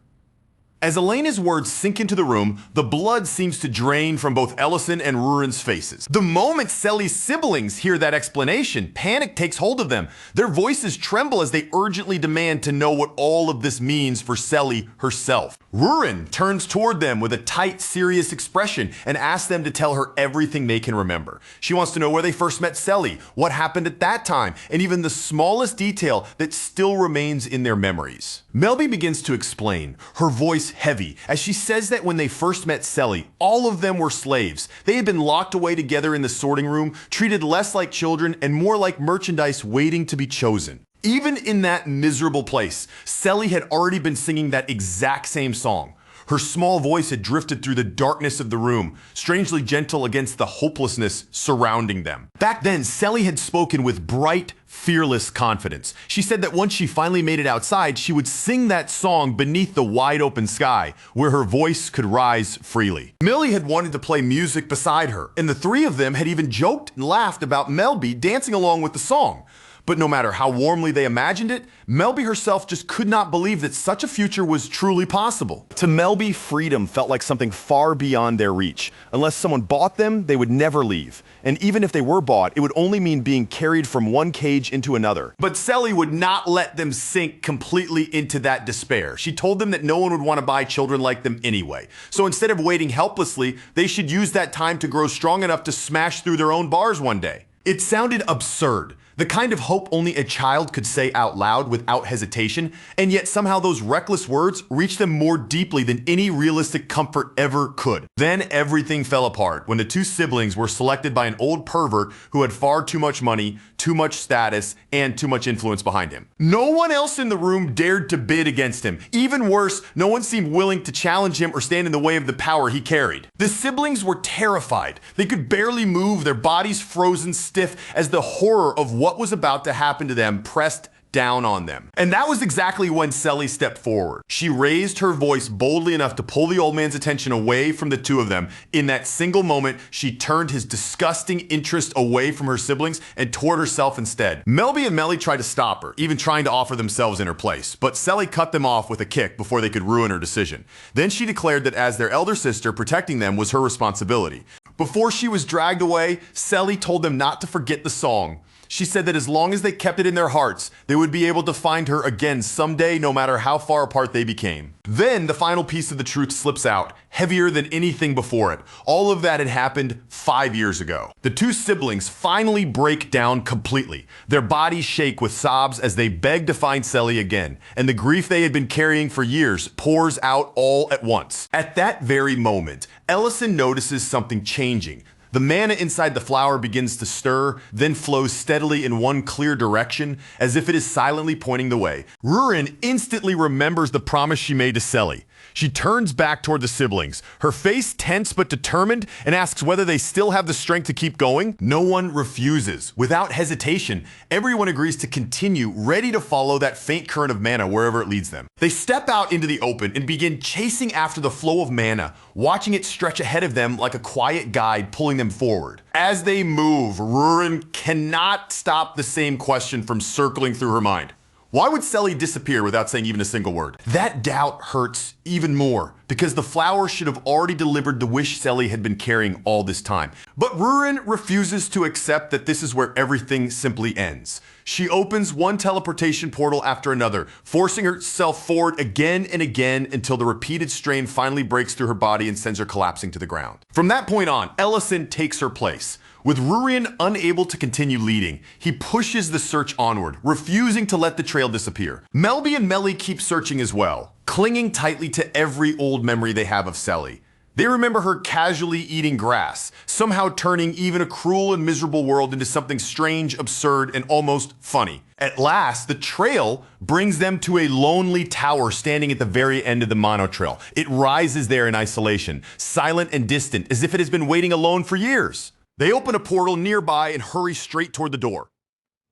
As Elena's words sink into the room, the blood seems to drain from both Ellison and Rurin's faces. The moment Selly's siblings hear that explanation, panic takes hold of them. Their voices tremble as they urgently demand to know what all of this means for Selly herself. Rurin turns toward them with a tight, serious expression and asks them to tell her everything they can remember. She wants to know where they first met Selly, what happened at that time, and even the smallest detail that still remains in their memories. Melby begins to explain, her voice heavy, as she says that when they first met Selly, all of them were slaves. They had been locked away together in the sorting room, treated less like children and more like merchandise waiting to be chosen. Even in that miserable place, Selly had already been singing that exact same song. Her small voice had drifted through the darkness of the room, strangely gentle against the hopelessness surrounding them. Back then, Selly had spoken with bright, fearless confidence. She said that once she finally made it outside, she would sing that song beneath the wide open sky, where her voice could rise freely. Millie had wanted to play music beside her, and the three of them had even joked and laughed about Melby dancing along with the song. But no matter how warmly they imagined it, Melby herself just could not believe that such a future was truly possible. To Melby, freedom felt like something far beyond their reach. Unless someone bought them, they would never leave. And even if they were bought, it would only mean being carried from one cage into another. But Selly would not let them sink completely into that despair. She told them that no one would want to buy children like them anyway. So instead of waiting helplessly, they should use that time to grow strong enough to smash through their own bars one day. It sounded absurd. The kind of hope only a child could say out loud without hesitation, and yet somehow those reckless words reached them more deeply than any realistic comfort ever could. Then everything fell apart when the two siblings were selected by an old pervert who had far too much money, too much status, and too much influence behind him. No one else in the room dared to bid against him. Even worse, no one seemed willing to challenge him or stand in the way of the power he carried. The siblings were terrified. They could barely move, their bodies frozen stiff as the horror of what was about to happen to them pressed down on them. And that was exactly when Selly stepped forward. She raised her voice boldly enough to pull the old man's attention away from the two of them. In that single moment, she turned his disgusting interest away from her siblings and toward herself instead. Melby and Melly tried to stop her, even trying to offer themselves in her place, but Selly cut them off with a kick before they could ruin her decision. Then she declared that as their elder sister, protecting them was her responsibility. Before she was dragged away, Selly told them not to forget the song. She said that as long as they kept it in their hearts, they would be able to find her again someday, no matter how far apart they became. Then the final piece of the truth slips out, heavier than anything before it. All of that had happened 5 years ago. The two siblings finally break down completely. Their bodies shake with sobs as they beg to find Selly again, and the grief they had been carrying for years pours out all at once. At that very moment, Ellison notices something changing. The mana inside the flower begins to stir, then flows steadily in one clear direction, as if it is silently pointing the way. Rurin instantly remembers the promise she made to Selly. She turns back toward the siblings, her face tense but determined, and asks whether they still have the strength to keep going. No one refuses. Without hesitation, everyone agrees to continue, ready to follow that faint current of mana wherever it leads them. They step out into the open and begin chasing after the flow of mana, watching it stretch ahead of them like a quiet guide pulling them forward. As they move, Rurin cannot stop the same question from circling through her mind. Why would Selly disappear without saying even a single word? That doubt hurts even more, because the flower should have already delivered the wish Selly had been carrying all this time. But Rurin refuses to accept that this is where everything simply ends. She opens one teleportation portal after another, forcing herself forward again and again until the repeated strain finally breaks through her body and sends her collapsing to the ground. From that point on, Ellison takes her place. With Rurin unable to continue leading, he pushes the search onward, refusing to let the trail disappear. Melby and Melly keep searching as well, clinging tightly to every old memory they have of Selly. They remember her casually eating grass, somehow turning even a cruel and miserable world into something strange, absurd, and almost funny. At last, the trail brings them to a lonely tower standing at the very end of the mono trail. It rises there in isolation, silent and distant, as if it has been waiting alone for years. They open a portal nearby and hurry straight toward the door.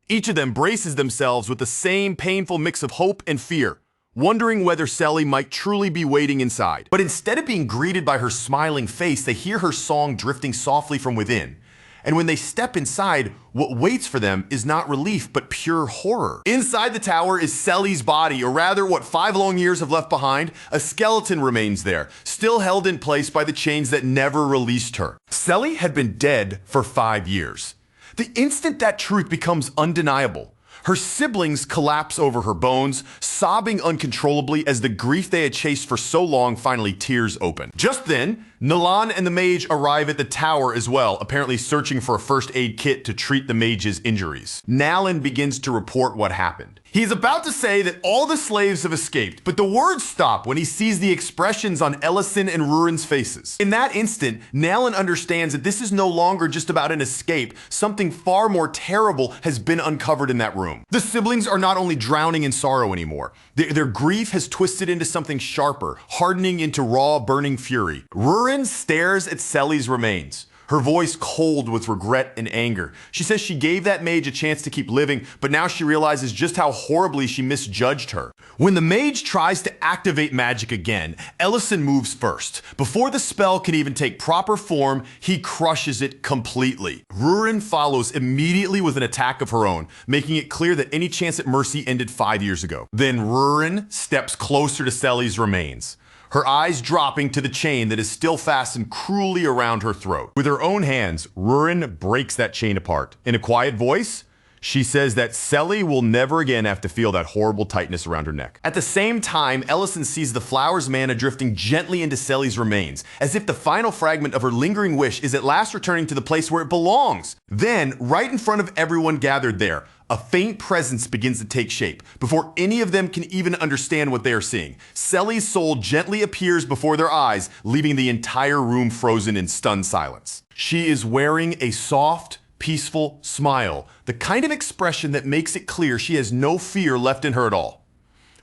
Each of them braces themselves with the same painful mix of hope and fear, wondering whether Selly might truly be waiting inside. But instead of being greeted by her smiling face, they hear her song drifting softly from within. And when they step inside, what waits for them is not relief, but pure horror. Inside the tower is Selly's body, or rather what 5 long years have left behind. A skeleton remains there, still held in place by the chains that never released her. Selly had been dead for 5 years. The instant that truth becomes undeniable, her siblings collapse over her bones, sobbing uncontrollably as the grief they had chased for so long finally tears open. Just then, Nalan and the mage arrive at the tower as well, apparently searching for a first aid kit to treat the mage's injuries. Nalan begins to report what happened. He's about to say that all the slaves have escaped, but the words stop when he sees the expressions on Ellison and Rurin's faces. In that instant, Nalan understands that this is no longer just about an escape. Something far more terrible has been uncovered in that room. The siblings are not only drowning in sorrow anymore. Their grief has twisted into something sharper, hardening into raw, burning fury. Rurin stares at Selly's remains, her voice cold with regret and anger. She says she gave that mage a chance to keep living, but now she realizes just how horribly she misjudged her. When the mage tries to activate magic again, Ellison moves first. Before the spell can even take proper form, he crushes it completely. Rurin follows immediately with an attack of her own, making it clear that any chance at mercy ended 5 years ago. Then Rurin steps closer to Selly's remains, her eyes dropping to the chain that is still fastened cruelly around her throat. With her own hands, Rurin breaks that chain apart. In a quiet voice, she says that Selly will never again have to feel that horrible tightness around her neck. At the same time, Ellison sees the flower's mana drifting gently into Selly's remains, as if the final fragment of her lingering wish is at last returning to the place where it belongs. Then, right in front of everyone gathered there, a faint presence begins to take shape. Before any of them can even understand what they are seeing, Selly's soul gently appears before their eyes, leaving the entire room frozen in stunned silence. She is wearing a soft, peaceful smile, the kind of expression that makes it clear she has no fear left in her at all.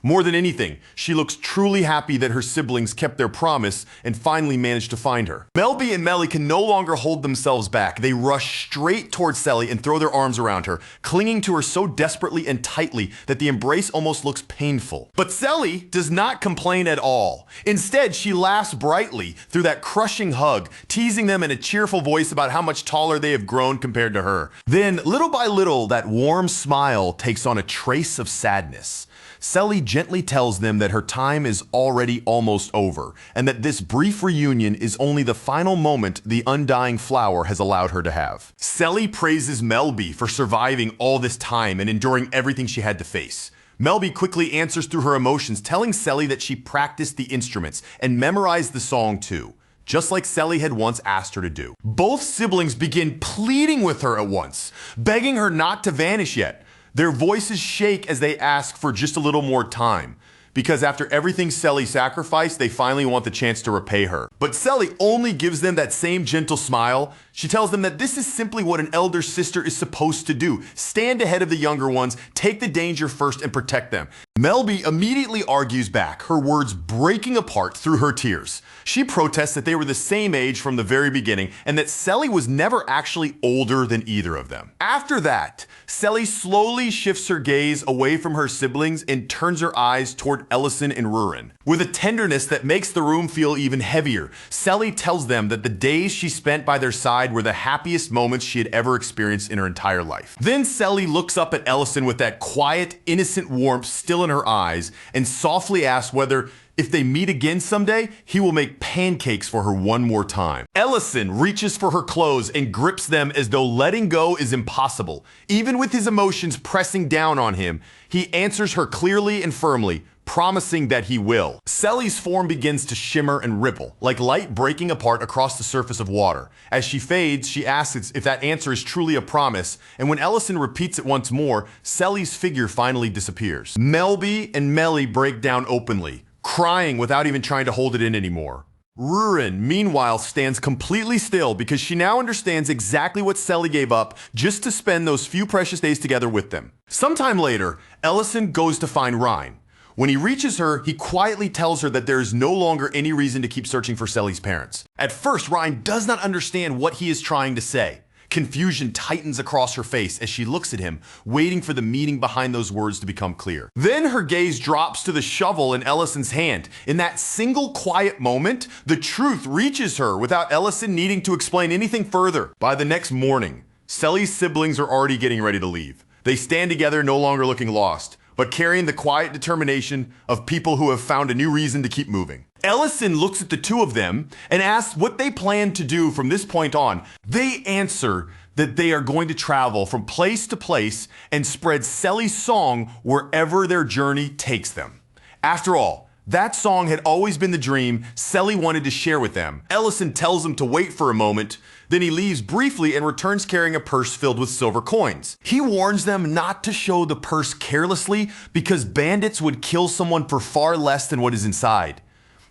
More than anything, she looks truly happy that her siblings kept their promise and finally managed to find her. Melby and Melly can no longer hold themselves back. They rush straight towards Selly and throw their arms around her, clinging to her so desperately and tightly that the embrace almost looks painful. But Selly does not complain at all. Instead, she laughs brightly through that crushing hug, teasing them in a cheerful voice about how much taller they have grown compared to her. Then, little by little, that warm smile takes on a trace of sadness. Selly gently tells them that her time is already almost over, and that this brief reunion is only the final moment the undying flower has allowed her to have. Selly praises Melby for surviving all this time and enduring everything she had to face. Melby quickly answers through her emotions, telling Selly that she practiced the instruments and memorized the song too, just like Selly had once asked her to do. Both siblings begin pleading with her at once, begging her not to vanish yet. Their voices shake as they ask for just a little more time. because after everything Selly sacrificed, they finally want the chance to repay her. But Selly only gives them that same gentle smile. She tells them that this is simply what an elder sister is supposed to do. Stand ahead of the younger ones, take the danger first, and protect them. Melby immediately argues back, her words breaking apart through her tears. She protests that they were the same age from the very beginning and that Selly was never actually older than either of them. After that, Selly slowly shifts her gaze away from her siblings and turns her eyes toward Ellison and Rurin. With a tenderness that makes the room feel even heavier, Selly tells them that the days she spent by their side were the happiest moments she had ever experienced in her entire life. Then Selly looks up at Ellison with that quiet, innocent warmth still in her eyes and softly asks whether, if they meet again someday, he will make pancakes for her one more time. Ellison reaches for her clothes and grips them as though letting go is impossible. Even with his emotions pressing down on him, he answers her clearly and firmly, promising that he will. Selly's form begins to shimmer and ripple, like light breaking apart across the surface of water. As she fades, she asks if that answer is truly a promise, and when Ellison repeats it once more, Selly's figure finally disappears. Melby and Melly break down openly, crying without even trying to hold it in anymore. Rurin, meanwhile, stands completely still because she now understands exactly what Selly gave up just to spend those few precious days together with them. Sometime later, Ellison goes to find Rhine. When he reaches her, he quietly tells her that there is no longer any reason to keep searching for Selly's parents. At first, Rhine does not understand what he is trying to say. Confusion tightens across her face as she looks at him, waiting for the meaning behind those words to become clear. Then her gaze drops to the shovel in Ellison's hand. In that single quiet moment, the truth reaches her without Ellison needing to explain anything further. By the next morning, Selly's siblings are already getting ready to leave. They stand together, no longer looking lost, but carrying the quiet determination of people who have found a new reason to keep moving. Ellison looks at the two of them and asks what they plan to do from this point on. They answer that they are going to travel from place to place and spread Selly's song wherever their journey takes them. After all, that song had always been the dream Selly wanted to share with them. Ellison tells them to wait for a moment, then he leaves briefly and returns carrying a purse filled with silver coins. He warns them not to show the purse carelessly because bandits would kill someone for far less than what is inside.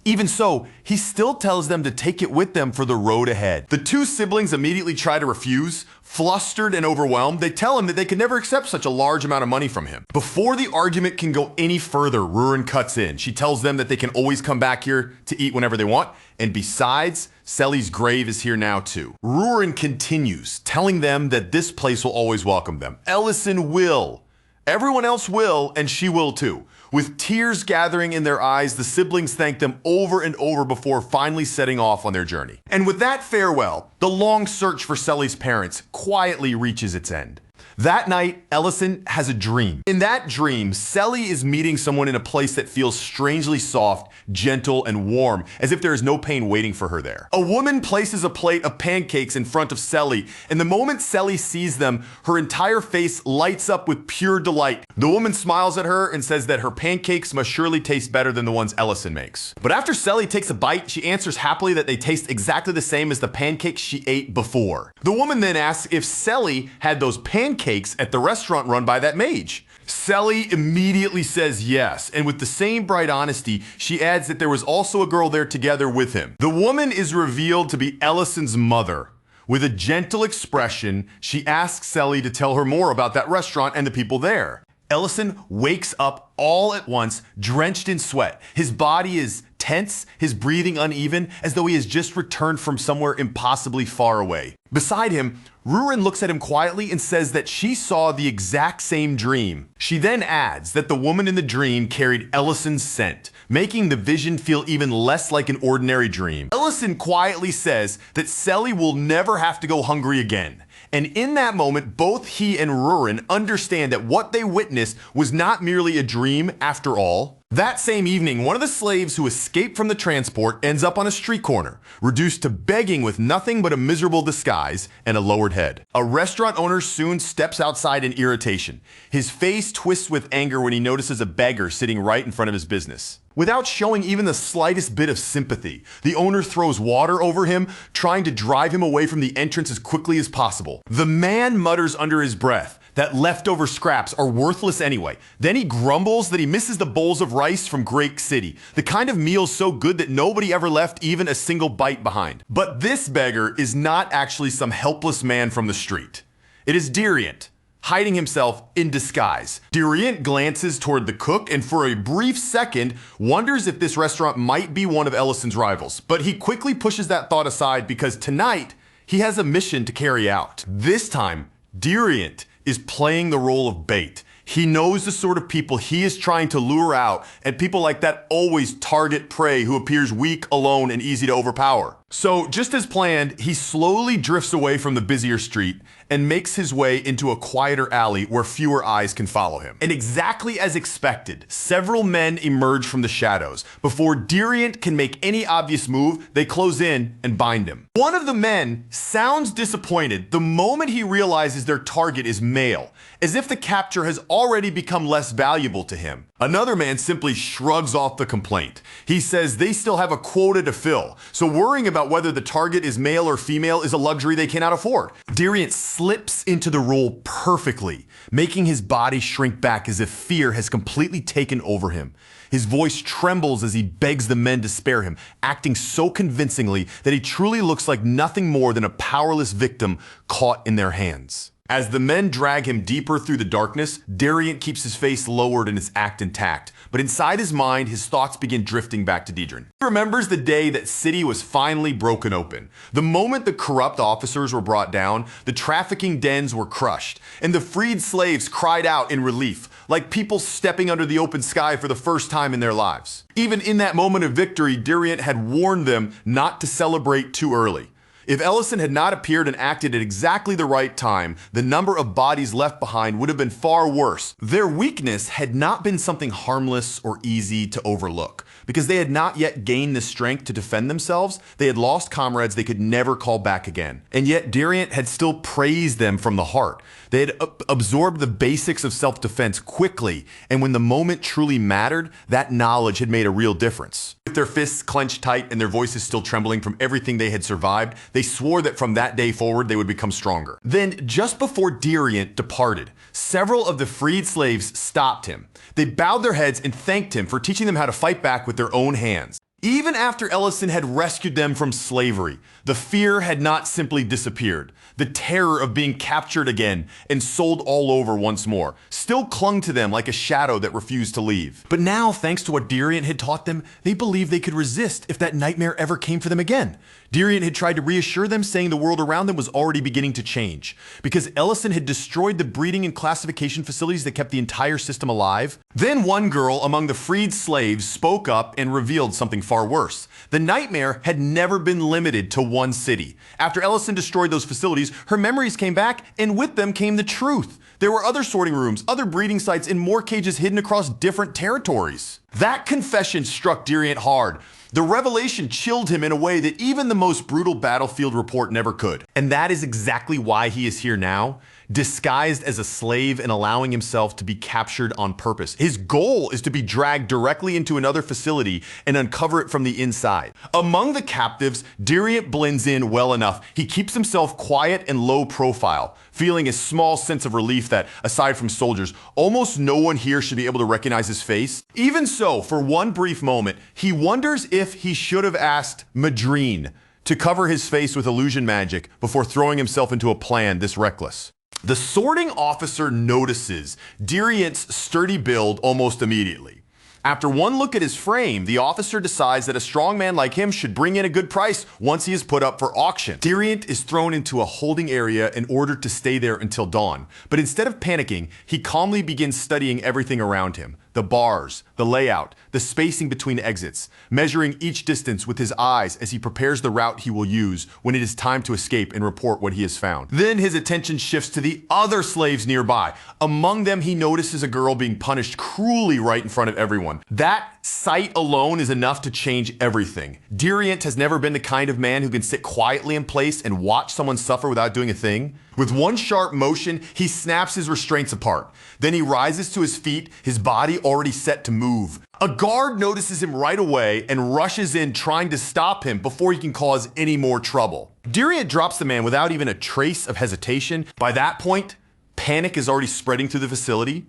Even so, he still tells them to take it with them for the road ahead. The two siblings immediately try to refuse. Flustered and overwhelmed, they tell him that they could never accept such a large amount of money from him. Before the argument can go any further, Rurin cuts in. She tells them that they can always come back here to eat whenever they want, and besides, Selly's grave is here now too. Rurin continues, telling them that this place will always welcome them. Ellison will. Everyone else will, and she will too. With tears gathering in their eyes, the siblings thank them over and over before finally setting off on their journey. And with that farewell, the long search for Selly's parents quietly reaches its end. That night, Ellison has a dream. In that dream, Selly is meeting someone in a place that feels strangely soft, gentle, and warm, as if there is no pain waiting for her there. A woman places a plate of pancakes in front of Selly, and the moment Selly sees them, her entire face lights up with pure delight. The woman smiles at her and says that her pancakes must surely taste better than the ones Ellison makes. But after Selly takes a bite, she answers happily that they taste exactly the same as the pancakes she ate before. The woman then asks if Selly had those pancakes at the restaurant run by that mage. Selly immediately says yes, and with the same bright honesty, she adds that there was also a girl there together with him. The woman is revealed to be Ellison's mother. With a gentle expression, she asks Selly to tell her more about that restaurant and the people there. Ellison wakes up all at once, drenched in sweat. His body is tense, his breathing uneven, as though he has just returned from somewhere impossibly far away. Beside him, Rurin looks at him quietly and says that she saw the exact same dream. She then adds that the woman in the dream carried Ellison's scent, making the vision feel even less like an ordinary dream. Ellison quietly says that Selly will never have to go hungry again. And in that moment, both he and Rurin understand that what they witnessed was not merely a dream after all. That same evening, one of the slaves who escaped from the transport ends up on a street corner, reduced to begging with nothing but a miserable disguise and a lowered head. A restaurant owner soon steps outside in irritation. His face twists with anger when he notices a beggar sitting right in front of his business. Without showing even the slightest bit of sympathy, the owner throws water over him, trying to drive him away from the entrance as quickly as possible. The man mutters under his breath that leftover scraps are worthless anyway. Then he grumbles that he misses the bowls of rice from Great City, the kind of meal so good that nobody ever left even a single bite behind. But this beggar is not actually some helpless man from the street. It is Dirient, hiding himself in disguise. Dirient glances toward the cook and for a brief second wonders if this restaurant might be one of Ellison's rivals. But he quickly pushes that thought aside because tonight he has a mission to carry out. This time, Dirient is playing the role of bait. He knows the sort of people he is trying to lure out, and people like that always target prey who appears weak, alone, and easy to overpower. So, just as planned, he slowly drifts away from the busier street and makes his way into a quieter alley where fewer eyes can follow him. And exactly as expected, several men emerge from the shadows. Before Dirient can make any obvious move, they close in and bind him. One of the men sounds disappointed the moment he realizes their target is male, as if the capture has already become less valuable to him. Another man simply shrugs off the complaint. He says they still have a quota to fill, so worrying about whether the target is male or female is a luxury they cannot afford. Dirient slips into the role perfectly, making his body shrink back as if fear has completely taken over him. His voice trembles as he begs the men to spare him, acting so convincingly that he truly looks like nothing more than a powerless victim caught in their hands. As the men drag him deeper through the darkness, Dirient keeps his face lowered and his act intact. But inside his mind, his thoughts begin drifting back to Deidre. He remembers the day that city was finally broken open. The moment the corrupt officers were brought down, the trafficking dens were crushed, and the freed slaves cried out in relief, like people stepping under the open sky for the first time in their lives. Even in that moment of victory, Dirient had warned them not to celebrate too early. If Ellison had not appeared and acted at exactly the right time, the number of bodies left behind would have been far worse. Their weakness had not been something harmless or easy to overlook. Because they had not yet gained the strength to defend themselves, they had lost comrades they could never call back again. And yet Dirient had still praised them from the heart. They had absorbed the basics of self-defense quickly, and when the moment truly mattered, that knowledge had made a real difference. With their fists clenched tight and their voices still trembling from everything they had survived, they swore that from that day forward they would become stronger. Then, just before Dirient departed, several of the freed slaves stopped him. They bowed their heads and thanked him for teaching them how to fight back with their own hands. Even after Ellison had rescued them from slavery, the fear had not simply disappeared. The terror of being captured again and sold all over once more still clung to them like a shadow that refused to leave. But now, thanks to what Dirient had taught them, they believed they could resist if that nightmare ever came for them again. Dirient had tried to reassure them, saying the world around them was already beginning to change. Because Ellison had destroyed the breeding and classification facilities that kept the entire system alive. Then one girl among the freed slaves spoke up and revealed something far worse. The nightmare had never been limited to one city. After Ellison destroyed those facilities, her memories came back, and with them came the truth. There were other sorting rooms, other breeding sites, and more cages hidden across different territories. That confession struck Dirient hard. The revelation chilled him in a way that even the most brutal battlefield report never could. And that is exactly why he is here now, disguised as a slave and allowing himself to be captured on purpose. His goal is to be dragged directly into another facility and uncover it from the inside. Among the captives, Dirient blends in well enough. He keeps himself quiet and low profile, feeling a small sense of relief that, aside from soldiers, almost no one here should be able to recognize his face. Even so, for one brief moment, he wonders if he should have asked Madrine to cover his face with illusion magic before throwing himself into a plan this reckless. The sorting officer notices Dirient's sturdy build almost immediately. After one look at his frame, the officer decides that a strong man like him should bring in a good price once he is put up for auction. Dirient is thrown into a holding area in order to stay there until dawn. But instead of panicking, he calmly begins studying everything around him. The bars, the layout, the spacing between exits, measuring each distance with his eyes as he prepares the route he will use when it is time to escape and report what he has found. Then his attention shifts to the other slaves nearby. Among them, he notices a girl being punished cruelly right in front of everyone. That sight alone is enough to change everything. Dirient has never been the kind of man who can sit quietly in place and watch someone suffer without doing a thing. With one sharp motion, he snaps his restraints apart. Then he rises to his feet, his body already set to move. A guard notices him right away and rushes in, trying to stop him before he can cause any more trouble. Dirient drops the man without even a trace of hesitation. By that point, Panic is already spreading through the facility.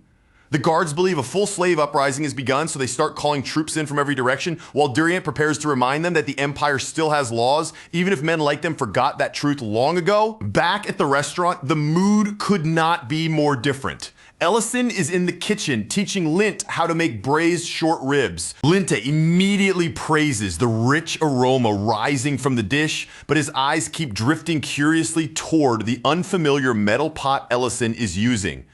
The guards believe a full slave uprising has begun, so they start calling troops in from every direction, while Duriant prepares to remind them that the Empire still has laws, even if men like them forgot that truth long ago. Back at the restaurant, the mood could not be more different. Ellison is in the kitchen teaching Lint how to make braised short ribs. Linte immediately praises the rich aroma rising from the dish, but his eyes keep drifting curiously toward the unfamiliar metal pot Ellison is using.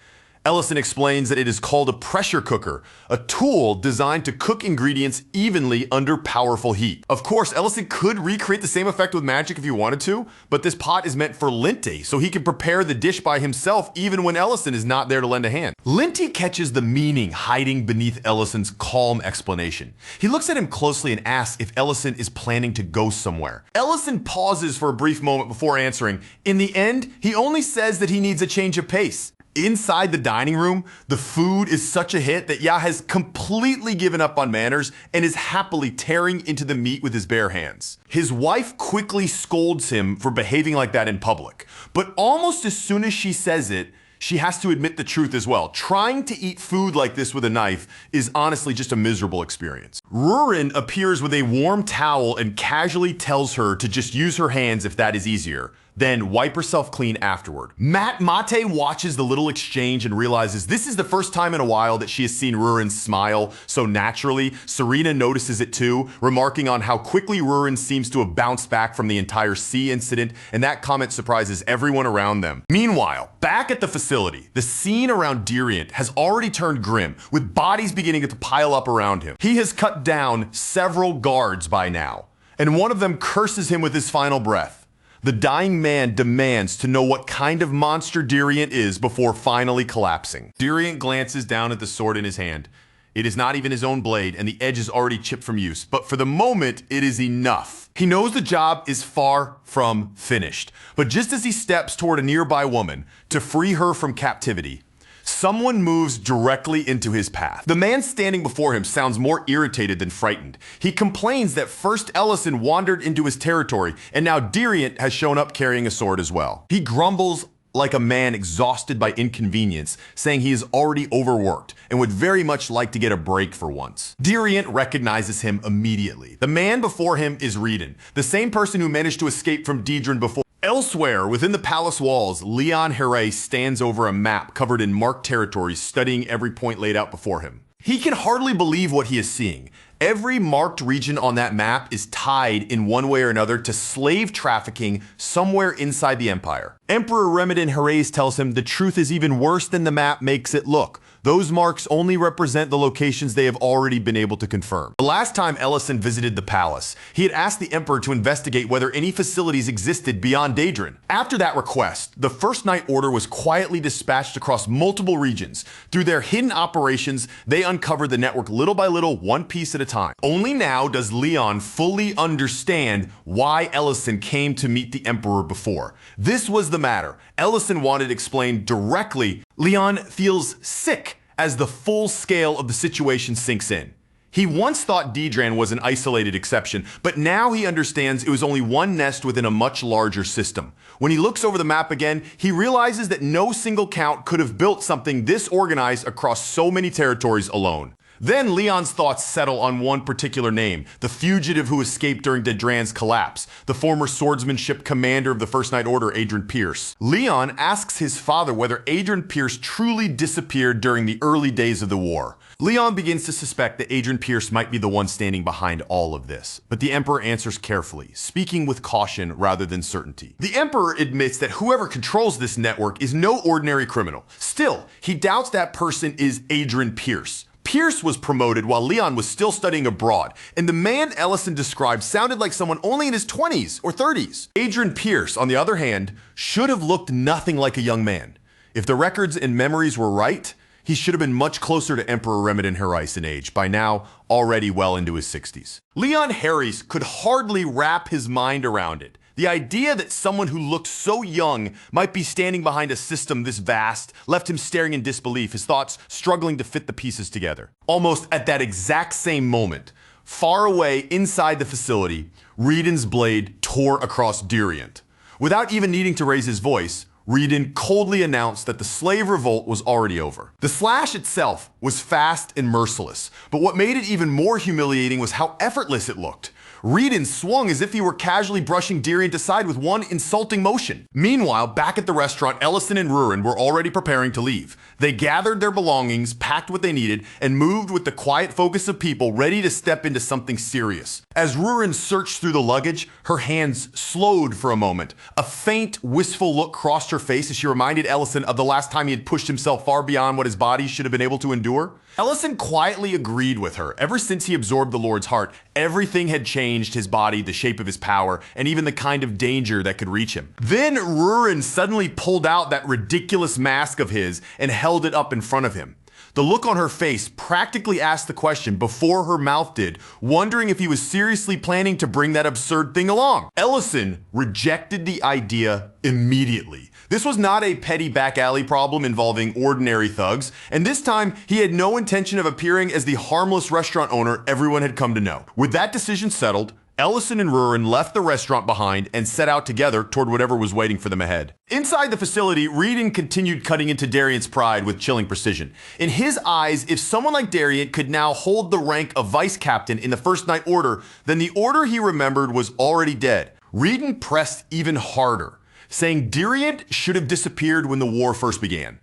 Ellison explains that it is called a pressure cooker, a tool designed to cook ingredients evenly under powerful heat. Of course, Ellison could recreate the same effect with magic if he wanted to, but this pot is meant for Linte, so he can prepare the dish by himself even when Ellison is not there to lend a hand. Linte catches the meaning hiding beneath Ellison's calm explanation. He looks at him closely and asks if Ellison is planning to go somewhere. Ellison pauses for a brief moment before answering. In the end, he only says that he needs a change of pace. Inside the dining room, the food is such a hit that Ya has completely given up on manners and is happily tearing into the meat with his bare hands. His wife quickly scolds him for behaving like that in public, but almost as soon as she says it, she has to admit the truth as well. Trying to eat food like this with a knife is honestly just a miserable experience. Rurin appears with a warm towel and casually tells her to just use her hands if that is easier, then wipe herself clean afterward. Mate watches the little exchange and realizes this is the first time in a while that she has seen Rurin smile so naturally. Serena notices it too, remarking on how quickly Rurin seems to have bounced back from the entire sea incident, and that comment surprises everyone around them. Meanwhile, back at the facility, the scene around Duriant has already turned grim, with bodies beginning to pile up around him. He has cut down several guards by now, and one of them curses him with his final breath. The dying man demands to know what kind of monster Duriant is before finally collapsing. Duriant glances down at the sword in his hand. It is not even his own blade, and the edge is already chipped from use, but for the moment, it is enough. He knows the job is far from finished, but just as he steps toward a nearby woman to free her from captivity, someone moves directly into his path. The man standing before him sounds more irritated than frightened. He complains that first Ellison wandered into his territory, and now Duriant has shown up carrying a sword as well. He grumbles like a man exhausted by inconvenience, saying he is already overworked and would very much like to get a break for once. Duriant recognizes him immediately. The man before him is Reedon, the same person who managed to escape from Deidrin before. Elsewhere, within the palace walls, Leon Herré stands over a map covered in marked territories, studying every point laid out before him. He can hardly believe what he is seeing. Every marked region on that map is tied in one way or another to slave trafficking somewhere inside the Empire. Emperor Remedin Herrés tells him the truth is even worse than the map makes it look. Those marks only represent the locations they have already been able to confirm. The last time Ellison visited the palace, he had asked the Emperor to investigate whether any facilities existed beyond Deidrin. After that request, the First Night Order was quietly dispatched across multiple regions. Through their hidden operations, they uncovered the network little by little, one piece at a time. Only now does Leon fully understand why Ellison came to meet the Emperor before. This was the matter. Ellison wanted explained directly. Leon feels sick as the full scale of the situation sinks in. He once thought Deidran was an isolated exception, but now he understands it was only one nest within a much larger system. When he looks over the map again, he realizes that no single count could have built something this organized across so many territories alone. Then Leon's thoughts settle on one particular name, the fugitive who escaped during Deidran's collapse, the former swordsmanship commander of the First Night Order, Adrian Pierce. Leon asks his father whether Adrian Pierce truly disappeared during the early days of the war. Leon begins to suspect that Adrian Pierce might be the one standing behind all of this, but the Emperor answers carefully, speaking with caution rather than certainty. The Emperor admits that whoever controls this network is no ordinary criminal. Still, he doubts that person is Adrian Pierce. Pierce was promoted while Leon was still studying abroad, and the man Ellison described sounded like someone only in his 20s or 30s. Adrian Pierce, on the other hand, should have looked nothing like a young man. If the records and memories were right, he should have been much closer to Emperor Remedin Herrés in age, by now already well into his 60s. Leon Herrés could hardly wrap his mind around it. The idea that someone who looked so young might be standing behind a system this vast left him staring in disbelief, his thoughts struggling to fit the pieces together. Almost at that exact same moment, far away inside the facility, Reedon's blade tore across Duriant. Without even needing to raise his voice, Reedon coldly announced that the slave revolt was already over. The slash itself was fast and merciless, but what made it even more humiliating was how effortless it looked. Reedon swung as if he were casually brushing Diriant aside with one insulting motion. Meanwhile, back at the restaurant, Ellison and Rurin were already preparing to leave. They gathered their belongings, packed what they needed, and moved with the quiet focus of people ready to step into something serious. As Rurin searched through the luggage, her hands slowed for a moment. A faint, wistful look crossed her face as she reminded Ellison of the last time he had pushed himself far beyond what his body should have been able to endure. Ellison quietly agreed with her. Ever since he absorbed the Lord's heart, everything had changed: his body, the shape of his power, and even the kind of danger that could reach him. Then Rurin suddenly pulled out that ridiculous mask of his and held it up in front of him. The look on her face practically asked the question before her mouth did, wondering if he was seriously planning to bring that absurd thing along. Ellison rejected the idea immediately. This was not a petty back alley problem involving ordinary thugs, and this time he had no intention of appearing as the harmless restaurant owner everyone had come to know. With that decision settled, Ellison and Rurin left the restaurant behind and set out together toward whatever was waiting for them ahead. Inside the facility, Reedon continued cutting into Dariant's pride with chilling precision. In his eyes, if someone like Dariant could now hold the rank of vice captain in the First Night Order, then the order he remembered was already dead. Reedon pressed even harder, saying Dariant should have disappeared when the war first began.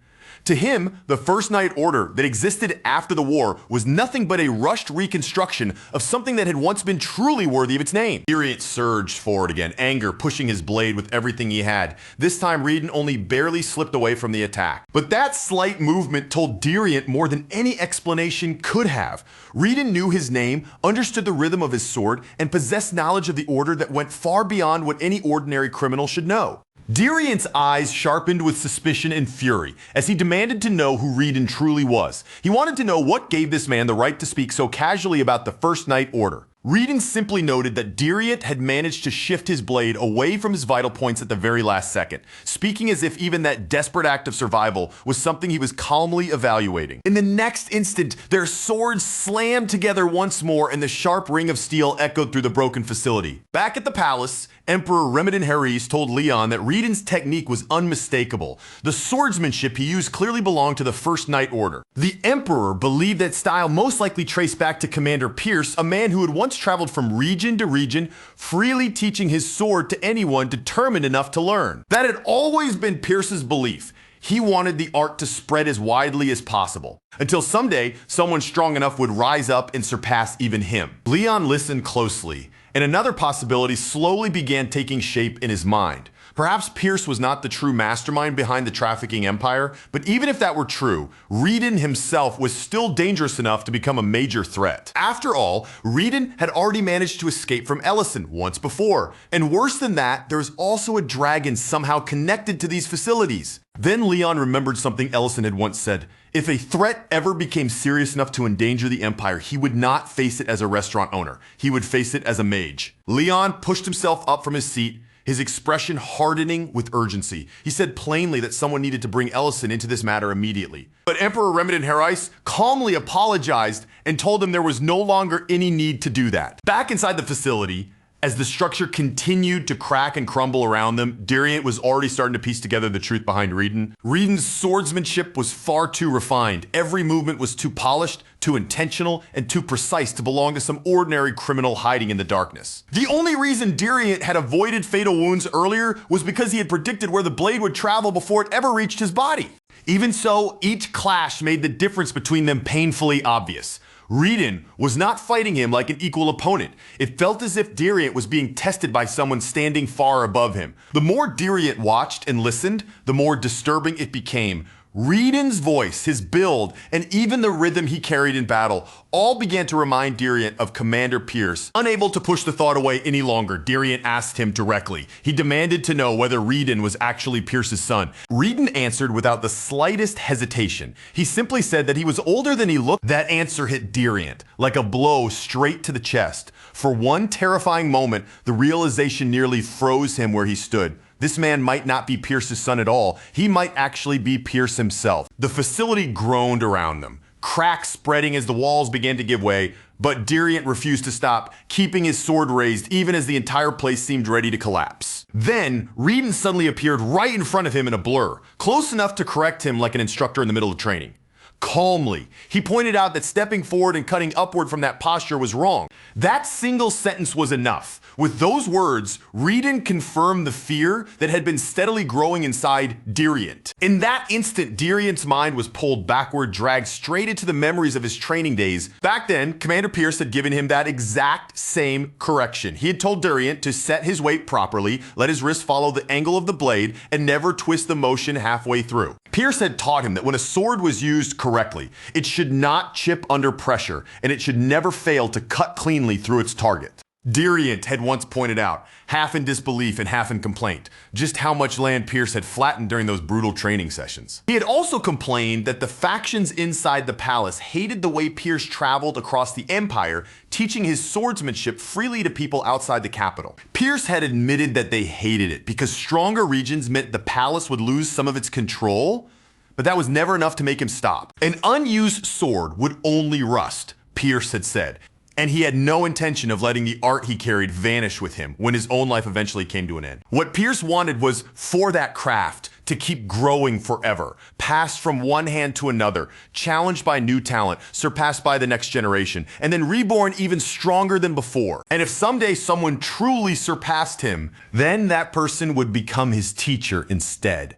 To him, the First Night Order that existed after the war was nothing but a rushed reconstruction of something that had once been truly worthy of its name. Dariant surged forward again, anger pushing his blade with everything he had. This time, Reedon only barely slipped away from the attack. But that slight movement told Dariant more than any explanation could have. Reedon knew his name, understood the rhythm of his sword, and possessed knowledge of the Order that went far beyond what any ordinary criminal should know. Dariant's eyes sharpened with suspicion and fury as he demanded to know who Reedon truly was. He wanted to know what gave this man the right to speak so casually about the First Night Order. Reedon simply noted that Dariant had managed to shift his blade away from his vital points at the very last second, speaking as if even that desperate act of survival was something he was calmly evaluating. In the next instant, their swords slammed together once more and the sharp ring of steel echoed through the broken facility. Back at the palace, Emperor Remedin Harris told Leon that Reedon's technique was unmistakable. The swordsmanship he used clearly belonged to the First Night Order. The Emperor believed that style most likely traced back to Commander Pierce, a man who had once traveled from region to region, freely teaching his sword to anyone determined enough to learn. That had always been Pierce's belief. He wanted the art to spread as widely as possible, until someday someone strong enough would rise up and surpass even him. Leon listened closely, and another possibility slowly began taking shape in his mind. Perhaps Pierce was not the true mastermind behind the trafficking empire, but even if that were true, Reedon himself was still dangerous enough to become a major threat. After all, Reedon had already managed to escape from Ellison once before, and worse than that, there was also a dragon somehow connected to these facilities. Then Leon remembered something Ellison had once said. If a threat ever became serious enough to endanger the Empire, he would not face it as a restaurant owner. He would face it as a mage. Leon pushed himself up from his seat, his expression hardening with urgency. He said plainly that someone needed to bring Ellison into this matter immediately. But Emperor Remedin Harris calmly apologized and told him there was no longer any need to do that. Back inside the facility, as the structure continued to crack and crumble around them, Dariant was already starting to piece together the truth behind Reedon. Reedon's swordsmanship was far too refined. Every movement was too polished, too intentional, and too precise to belong to some ordinary criminal hiding in the darkness. The only reason Dariant had avoided fatal wounds earlier was because he had predicted where the blade would travel before it ever reached his body. Even so, each clash made the difference between them painfully obvious. Reedon was not fighting him like an equal opponent. It felt as if Dariant was being tested by someone standing far above him. The more Dariant watched and listened, the more disturbing it became. Reedon's voice, his build, and even the rhythm he carried in battle all began to remind Dariant of Commander Pierce. Unable to push the thought away any longer, Dariant asked him directly. He demanded to know whether Reedon was actually Pierce's son. Reedon answered without the slightest hesitation. He simply said that he was older than he looked. That answer hit Dariant like a blow straight to the chest. For one terrifying moment, the realization nearly froze him where he stood. This man might not be Pierce's son at all. He might actually be Pierce himself. The facility groaned around them, cracks spreading as the walls began to give way. But Diriant refused to stop, keeping his sword raised even as the entire place seemed ready to collapse. Then, Reedon suddenly appeared right in front of him in a blur, close enough to correct him like an instructor in the middle of training. Calmly, he pointed out that stepping forward and cutting upward from that posture was wrong. That single sentence was enough. With those words, Reedon confirmed the fear that had been steadily growing inside Diriant. In that instant, Diriant's mind was pulled backward, dragged straight into the memories of his training days. Back then, Commander Pierce had given him that exact same correction. He had told Diriant to set his weight properly, let his wrist follow the angle of the blade, and never twist the motion halfway through. Pierce had taught him that when a sword was used correctly, it should not chip under pressure, and it should never fail to cut cleanly through its target. Diriant had once pointed out, half in disbelief and half in complaint, just how much land Pierce had flattened during those brutal training sessions. He had also complained that the factions inside the palace hated the way Pierce traveled across the empire, teaching his swordsmanship freely to people outside the capital. Pierce had admitted that they hated it because stronger regions meant the palace would lose some of its control, but that was never enough to make him stop. An unused sword would only rust, Pierce had said, and he had no intention of letting the art he carried vanish with him when his own life eventually came to an end. What Pierce wanted was for that craft to keep growing forever, passed from one hand to another, challenged by new talent, surpassed by the next generation, and then reborn even stronger than before. And if someday someone truly surpassed him, then that person would become his teacher instead.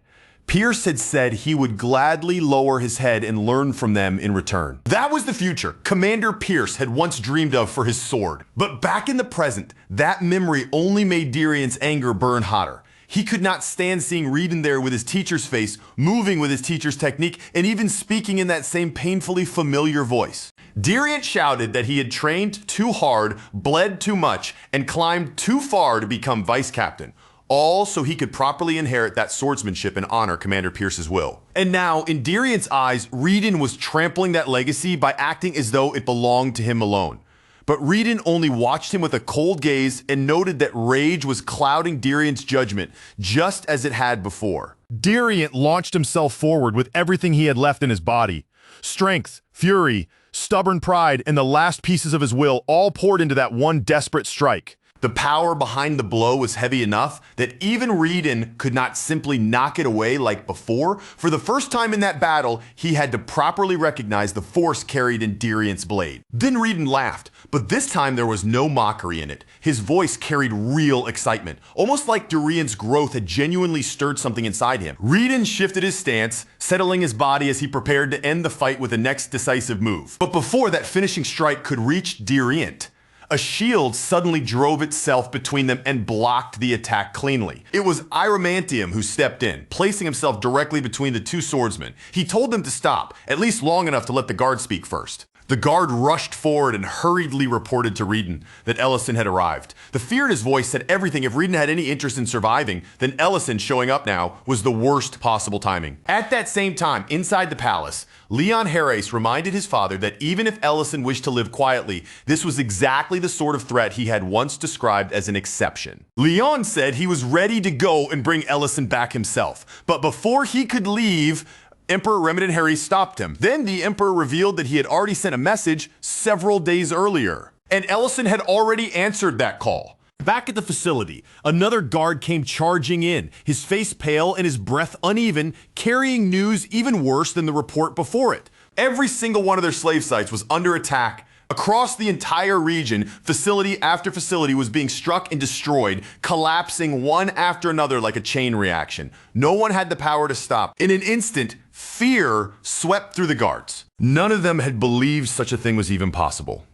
Pierce had said he would gladly lower his head and learn from them in return. That was the future Commander Pierce had once dreamed of for his sword. But back in the present, that memory only made Diriant's anger burn hotter. He could not stand seeing Reedon there with his teacher's face, moving with his teacher's technique, and even speaking in that same painfully familiar voice. Diriant shouted that he had trained too hard, bled too much, and climbed too far to become vice captain. All so he could properly inherit that swordsmanship and honor Commander Pierce's will. And now, in Diriant's eyes, Reedon was trampling that legacy by acting as though it belonged to him alone. But Reedon only watched him with a cold gaze and noted that rage was clouding Diriant's judgment, just as it had before. Diriant launched himself forward with everything he had left in his body. Strength, fury, stubborn pride, and the last pieces of his will all poured into that one desperate strike. The power behind the blow was heavy enough that even Reedon could not simply knock it away like before. For the first time in that battle, he had to properly recognize the force carried in Diriant's blade. Then Reedon laughed, but this time there was no mockery in it. His voice carried real excitement, almost like Diriant's growth had genuinely stirred something inside him. Reedon shifted his stance, settling his body as he prepared to end the fight with the next decisive move. But before that finishing strike could reach Diriant, a shield suddenly drove itself between them and blocked the attack cleanly. It was Iramantium who stepped in, placing himself directly between the two swordsmen. He told them to stop, at least long enough to let the guard speak first. The guard rushed forward and hurriedly reported to Reedon that Ellison had arrived. The fear in his voice said everything. If Reedon had any interest in surviving, then Ellison showing up now was the worst possible timing. At that same time, inside the palace, Leon Harris reminded his father that even if Ellison wished to live quietly, this was exactly the sort of threat he had once described as an exception. Leon said he was ready to go and bring Ellison back himself, but before he could leave, Emperor Remington Harry stopped him. Then the Emperor revealed that he had already sent a message several days earlier, and Ellison had already answered that call. Back at the facility, another guard came charging in, his face pale and his breath uneven, carrying news even worse than the report before it. Every single one of their slave sites was under attack. Across the entire region, facility after facility was being struck and destroyed, collapsing one after another like a chain reaction. No one had the power to stop. In an instant, fear swept through the guards. None of them had believed such a thing was even possible.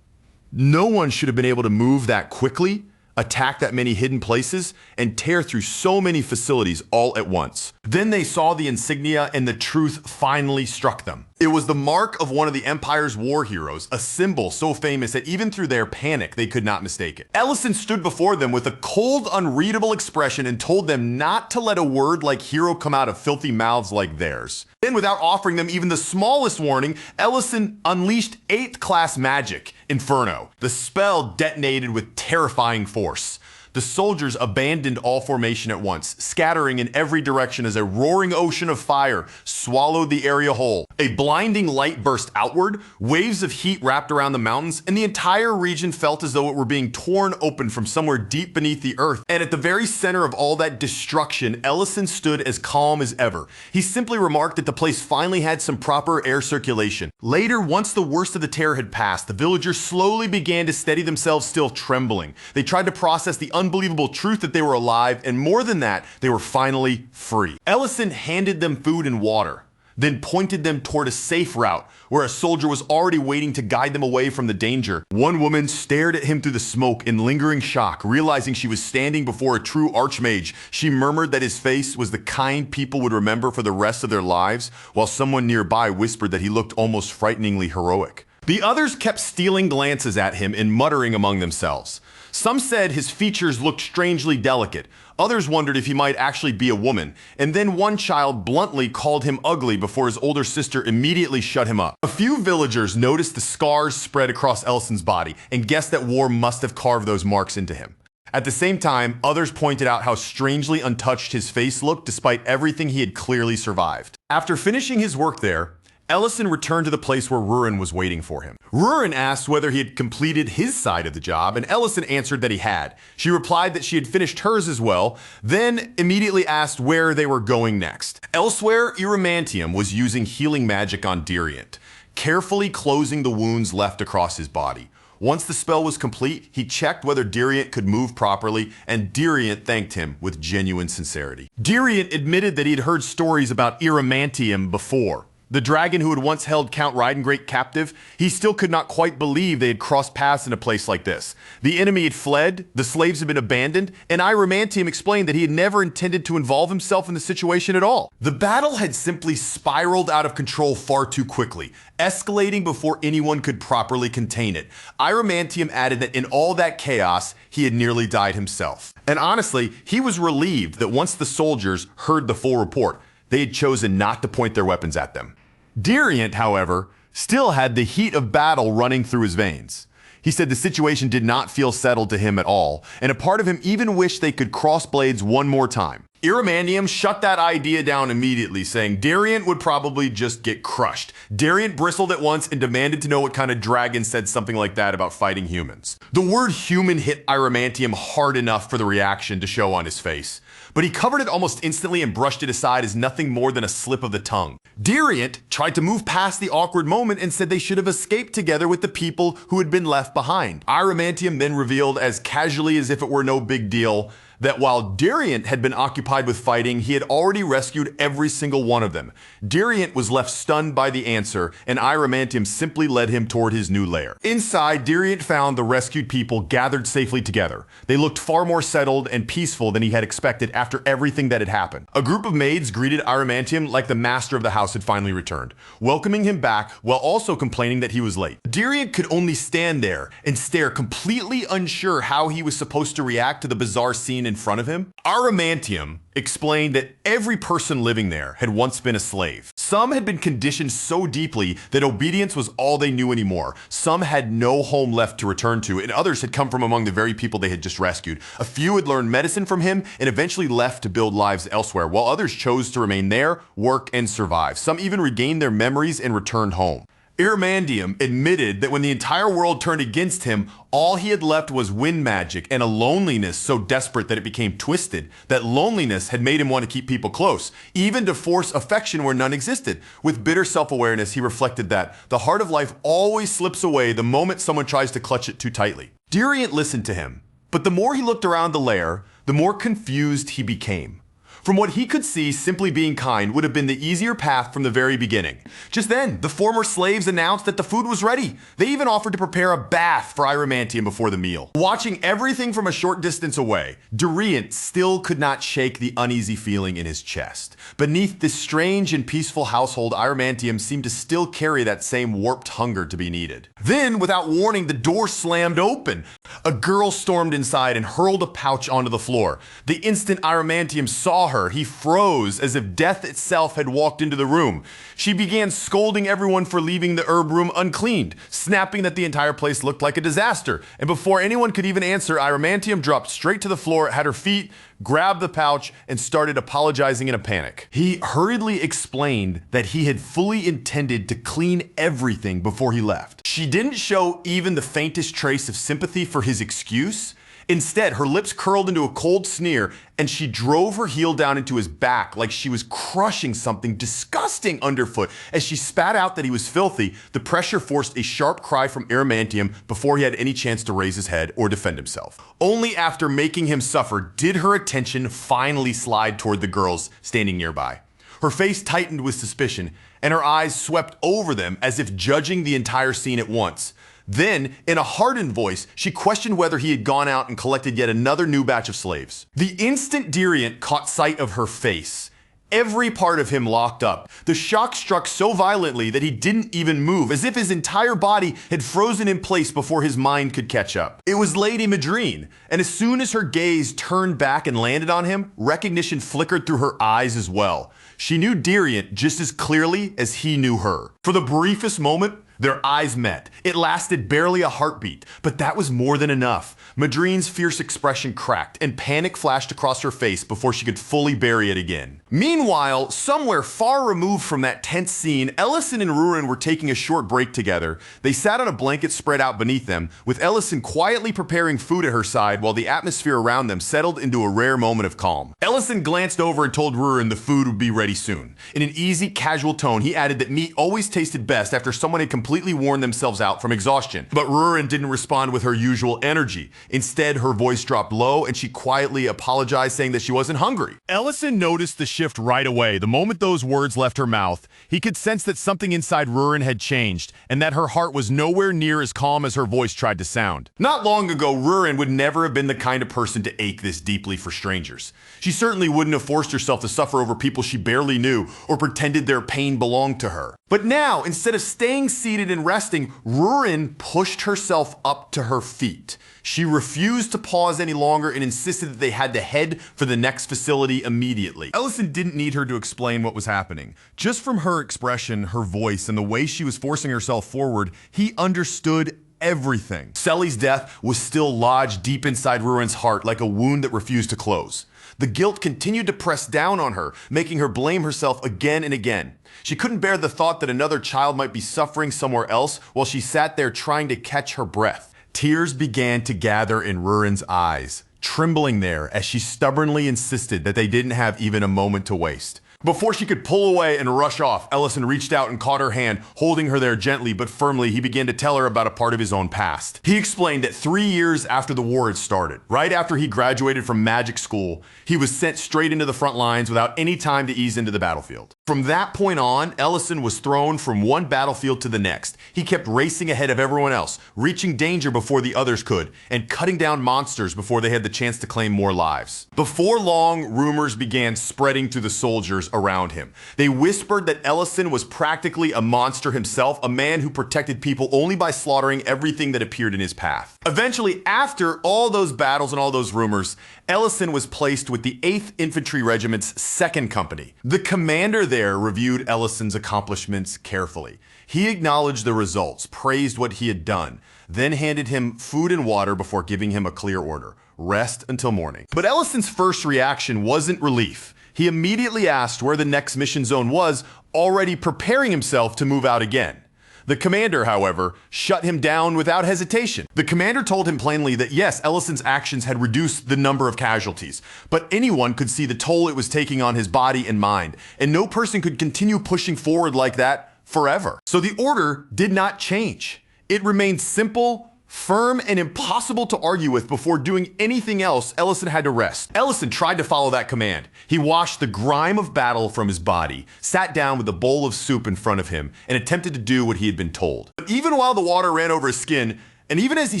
No one should have been able to move that quickly, attack that many hidden places, and tear through so many facilities all at once. Then they saw the insignia and the truth finally struck them. It was the mark of one of the Empire's war heroes, a symbol so famous that even through their panic, they could not mistake it. Ellison stood before them with a cold, unreadable expression and told them not to let a word like hero come out of filthy mouths like theirs. Then, without offering them even the smallest warning, Ellison unleashed 8th class magic, Inferno. The spell detonated with terrifying force. The soldiers abandoned all formation at once, scattering in every direction as a roaring ocean of fire swallowed the area whole. A blinding light burst outward, waves of heat wrapped around the mountains, and the entire region felt as though it were being torn open from somewhere deep beneath the earth. And at the very center of all that destruction, Ellison stood as calm as ever. He simply remarked that the place finally had some proper air circulation. Later, once the worst of the terror had passed, the villagers slowly began to steady themselves, still trembling. They tried to process the unbelievable truth that they were alive, and more than that, they were finally free. Ellison handed them food and water, then pointed them toward a safe route where a soldier was already waiting to guide them away from the danger. One woman stared at him through the smoke in lingering shock, realizing she was standing before a true Archmage. She murmured that his face was the kind people would remember for the rest of their lives, while someone nearby whispered that he looked almost frighteningly heroic. The others kept stealing glances at him and muttering among themselves. Some said his features looked strangely delicate. Others wondered if he might actually be a woman. And then one child bluntly called him ugly before his older sister immediately shut him up. A few villagers noticed the scars spread across Ellison's body and guessed that war must have carved those marks into him. At the same time, others pointed out how strangely untouched his face looked despite everything he had clearly survived. After finishing his work there, Ellison returned to the place where Rurin was waiting for him. Rurin asked whether he had completed his side of the job, and Ellison answered that he had. She replied that she had finished hers as well, then immediately asked where they were going next. Elsewhere, Iramantium was using healing magic on Diriant, carefully closing the wounds left across his body. Once the spell was complete, he checked whether Diriant could move properly, and Diriant thanked him with genuine sincerity. Diriant admitted that he had heard stories about Iramantium before. The dragon who had once held Count Rhydengreat captive, he still could not quite believe they had crossed paths in a place like this. The enemy had fled, the slaves had been abandoned, and Iramantium explained that he had never intended to involve himself in the situation at all. The battle had simply spiraled out of control far too quickly, escalating before anyone could properly contain it. Iramantium added that in all that chaos, he had nearly died himself. And honestly, he was relieved that once the soldiers heard the full report, they had chosen not to point their weapons at them. Diriant, however, still had the heat of battle running through his veins. He said the situation did not feel settled to him at all, and a part of him even wished they could cross blades one more time. Iramantium shut that idea down immediately, saying Diriant would probably just get crushed. Diriant bristled at once and demanded to know what kind of dragon said something like that about fighting humans. The word human hit Iramantium hard enough for the reaction to show on his face, but he covered it almost instantly and brushed it aside as nothing more than a slip of the tongue. Diriant tried to move past the awkward moment and said they should have escaped together with the people who had been left behind. Iramantium then revealed, as casually as if it were no big deal, that while Diriant had been occupied with fighting, he had already rescued every single one of them. Diriant was left stunned by the answer, and Iramantium simply led him toward his new lair. Inside, Diriant found the rescued people gathered safely together. They looked far more settled and peaceful than he had expected after everything that had happened. A group of maids greeted Iramantium like the master of the house had finally returned, welcoming him back while also complaining that he was late. Diriant could only stand there and stare, completely unsure how he was supposed to react to the bizarre scene in front of him. Iramantium explained that every person living there had once been a slave. Some had been conditioned so deeply that obedience was all they knew anymore. Some had no home left to return to, and others had come from among the very people they had just rescued. A few had learned medicine from him and eventually left to build lives elsewhere, while others chose to remain there, work, and survive. Some even regained their memories and returned home. Iramantium admitted that when the entire world turned against him, all he had left was wind magic and a loneliness so desperate that it became twisted. That loneliness had made him want to keep people close, even to force affection where none existed. With bitter self-awareness, he reflected that the heart of life always slips away the moment someone tries to clutch it too tightly. Diriant listened to him, but the more he looked around the lair, the more confused he became. From what he could see, simply being kind would have been the easier path from the very beginning. Just then, the former slaves announced that the food was ready. They even offered to prepare a bath for Iramantium before the meal. Watching everything from a short distance away, Diriant still could not shake the uneasy feeling in his chest. Beneath this strange and peaceful household, Iramantium seemed to still carry that same warped hunger to be needed. Then, without warning, the door slammed open. A girl stormed inside and hurled a pouch onto the floor. The instant Iramantium saw saw her, he froze as if death itself had walked into the room. She began scolding everyone for leaving the herb room uncleaned, snapping that the entire place looked like a disaster. And before anyone could even answer, Iramantium dropped straight to the floor at her feet, grabbed the pouch, and started apologizing in a panic. He hurriedly explained that he had fully intended to clean everything before he left. She didn't show even the faintest trace of sympathy for his excuse. Instead, her lips curled into a cold sneer, and she drove her heel down into his back like she was crushing something disgusting underfoot. As she spat out that he was filthy, the pressure forced a sharp cry from Iramantium before he had any chance to raise his head or defend himself. Only after making him suffer did her attention finally slide toward the girls standing nearby. Her face tightened with suspicion, and her eyes swept over them as if judging the entire scene at once. Then, in a hardened voice, she questioned whether he had gone out and collected yet another new batch of slaves. The instant Diriant caught sight of her face, every part of him locked up. The shock struck so violently that he didn't even move, as if his entire body had frozen in place before his mind could catch up. It was Lady Madrine, and as soon as her gaze turned back and landed on him, recognition flickered through her eyes as well. She knew Diriant just as clearly as he knew her. For the briefest moment, their eyes met. It lasted barely a heartbeat, but that was more than enough. Madrine's fierce expression cracked, and panic flashed across her face before she could fully bury it again. Meanwhile, somewhere far removed from that tense scene, Ellison and Rurin were taking a short break together. They sat on a blanket spread out beneath them, with Ellison quietly preparing food at her side while the atmosphere around them settled into a rare moment of calm. Ellison glanced over and told Rurin the food would be ready soon. In an easy, casual tone, he added that meat always tasted best after someone had completely worn themselves out from exhaustion. But Rurin didn't respond with her usual energy. Instead, her voice dropped low and she quietly apologized, saying that she wasn't hungry. Ellison noticed the shift right away. The moment those words left her mouth, he could sense that something inside Rurin had changed and that her heart was nowhere near as calm as her voice tried to sound. Not long ago, Rurin would never have been the kind of person to ache this deeply for strangers. She certainly wouldn't have forced herself to suffer over people she barely knew or pretended their pain belonged to her. But now, instead of staying seated and resting, Rurin pushed herself up to her feet. She refused to pause any longer and insisted that they had to head for the next facility immediately. Ellison didn't need her to explain what was happening. Just from her expression, her voice, and the way she was forcing herself forward, he understood everything. Selly's death was still lodged deep inside Rurin's heart like a wound that refused to close. The guilt continued to press down on her, making her blame herself again and again. She couldn't bear the thought that another child might be suffering somewhere else while she sat there trying to catch her breath. Tears began to gather in Rurin's eyes, trembling there as she stubbornly insisted that they didn't have even a moment to waste. Before she could pull away and rush off, Ellison reached out and caught her hand, holding her there gently but firmly. He began to tell her about a part of his own past. He explained that 3 years after the war had started, right after he graduated from magic school, he was sent straight into the front lines without any time to ease into the battlefield. From that point on, Ellison was thrown from one battlefield to the next. He kept racing ahead of everyone else, reaching danger before the others could, and cutting down monsters before they had the chance to claim more lives. Before long, rumors began spreading through the soldiers around him. They whispered that Ellison was practically a monster himself, a man who protected people only by slaughtering everything that appeared in his path. Eventually, after all those battles and all those rumors, Ellison was placed with the 8th Infantry Regiment's 2nd Company. The commander there reviewed Ellison's accomplishments carefully. He acknowledged the results, praised what he had done, then handed him food and water before giving him a clear order: rest until morning. But Ellison's first reaction wasn't relief. He immediately asked where the next mission zone was, already preparing himself to move out again. The commander, however, shut him down without hesitation. The commander told him plainly that yes, Ellison's actions had reduced the number of casualties, but anyone could see the toll it was taking on his body and mind, and no person could continue pushing forward like that forever. So the order did not change. It remained simple, firm, and impossible to argue with. Before doing anything else, Ellison had to rest. Ellison tried to follow that command. He washed the grime of battle from his body, sat down with a bowl of soup in front of him, and attempted to do what he had been told. But even while the water ran over his skin, and even as he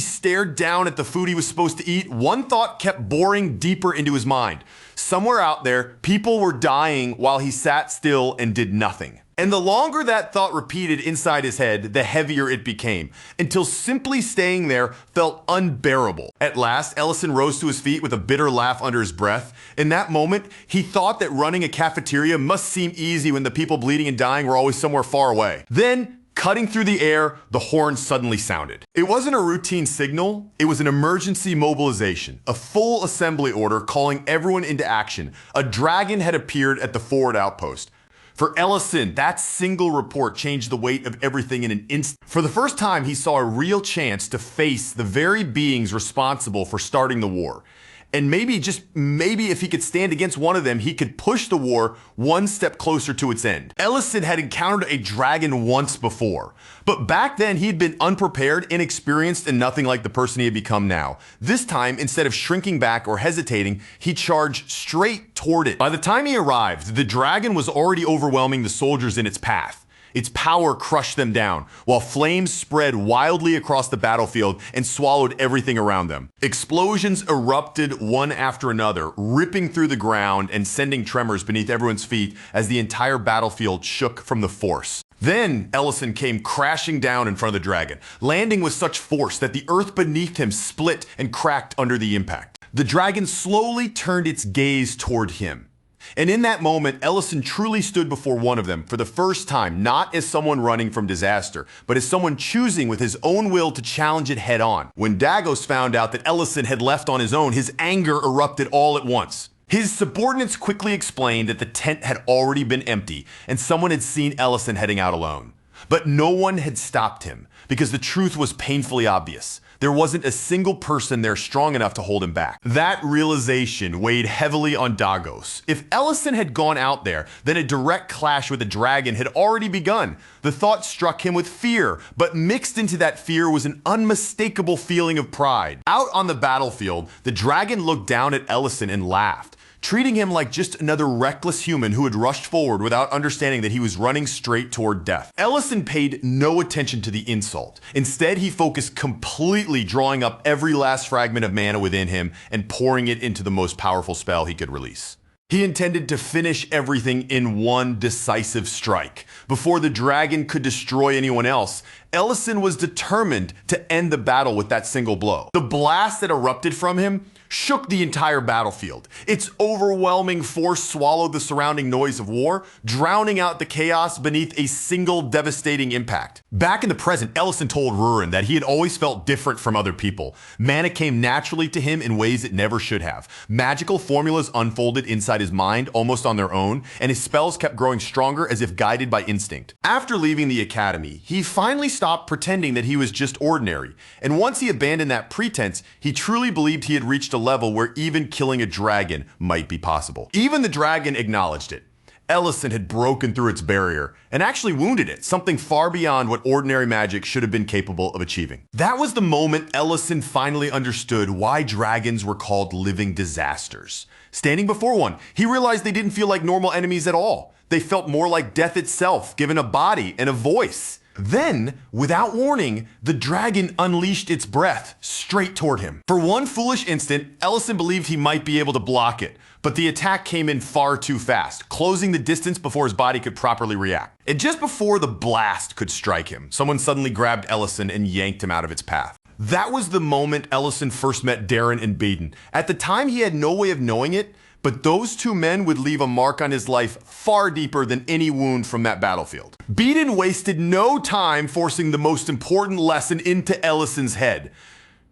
stared down at the food he was supposed to eat, one thought kept boring deeper into his mind. Somewhere out there, people were dying while he sat still and did nothing. And the longer that thought repeated inside his head, the heavier it became, until simply staying there felt unbearable. At last, Ellison rose to his feet with a bitter laugh under his breath. In that moment, he thought that running a cafeteria must seem easy when the people bleeding and dying were always somewhere far away. Then, cutting through the air, the horn suddenly sounded. It wasn't a routine signal, it was an emergency mobilization, a full assembly order calling everyone into action. A dragon had appeared at the forward outpost. For Ellison, that single report changed the weight of everything in an instant. For the first time, he saw a real chance to face the very beings responsible for starting the war. And maybe, just maybe, if he could stand against one of them, he could push the war one step closer to its end. Ellison had encountered a dragon once before, but back then he'd been unprepared, inexperienced, and nothing like the person he had become now. This time, instead of shrinking back or hesitating, he charged straight toward it. By the time he arrived, the dragon was already overwhelming the soldiers in its path. Its power crushed them down, while flames spread wildly across the battlefield and swallowed everything around them. Explosions erupted one after another, ripping through the ground and sending tremors beneath everyone's feet as the entire battlefield shook from the force. Then Ellison came crashing down in front of the dragon, landing with such force that the earth beneath him split and cracked under the impact. The dragon slowly turned its gaze toward him. And in that moment, Ellison truly stood before one of them for the first time, not as someone running from disaster, but as someone choosing with his own will to challenge it head on. When Dagos found out that Ellison had left on his own, his anger erupted all at once. His subordinates quickly explained that the tent had already been empty and someone had seen Ellison heading out alone. But no one had stopped him, because the truth was painfully obvious. There wasn't a single person there strong enough to hold him back. That realization weighed heavily on Dagos. If Ellison had gone out there, then a direct clash with the dragon had already begun. The thought struck him with fear, but mixed into that fear was an unmistakable feeling of pride. Out on the battlefield, the dragon looked down at Ellison and laughed, treating him like just another reckless human who had rushed forward without understanding that he was running straight toward death. Ellison paid no attention to the insult. Instead, he focused completely, drawing up every last fragment of mana within him and pouring it into the most powerful spell he could release. He intended to finish everything in one decisive strike. Before the dragon could destroy anyone else, Ellison was determined to end the battle with that single blow. The blast that erupted from him shook the entire battlefield. Its overwhelming force swallowed the surrounding noise of war, drowning out the chaos beneath a single devastating impact. Back in the present, Ellison told Rurin that he had always felt different from other people. Mana came naturally to him in ways it never should have. Magical formulas unfolded inside his mind almost on their own, and his spells kept growing stronger as if guided by instinct. After leaving the academy, he finally stopped pretending that he was just ordinary, and once he abandoned that pretense, he truly believed he had reached a level where even killing a dragon might be possible. Even the dragon acknowledged it. Ellison had broken through its barrier and actually wounded it, something far beyond what ordinary magic should have been capable of achieving. That was the moment Ellison finally understood why dragons were called living disasters. Standing before one, he realized they didn't feel like normal enemies at all. They felt more like death itself, given a body and a voice. Then, without warning, the dragon unleashed its breath straight toward him. For one foolish instant, Ellison believed he might be able to block it, but the attack came in far too fast, closing the distance before his body could properly react. And just before the blast could strike him, someone suddenly grabbed Ellison and yanked him out of its path. That was the moment Ellison first met Darren and Baden. At the time, he had no way of knowing it, but those two men would leave a mark on his life far deeper than any wound from that battlefield. Beaton wasted no time forcing the most important lesson into Ellison's head.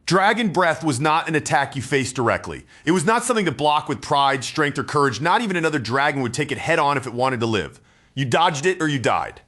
Dragon Breath was not an attack you faced directly. It was not something to block with pride, strength, or courage. Not even another dragon would take it head on if it wanted to live. You dodged it or you died.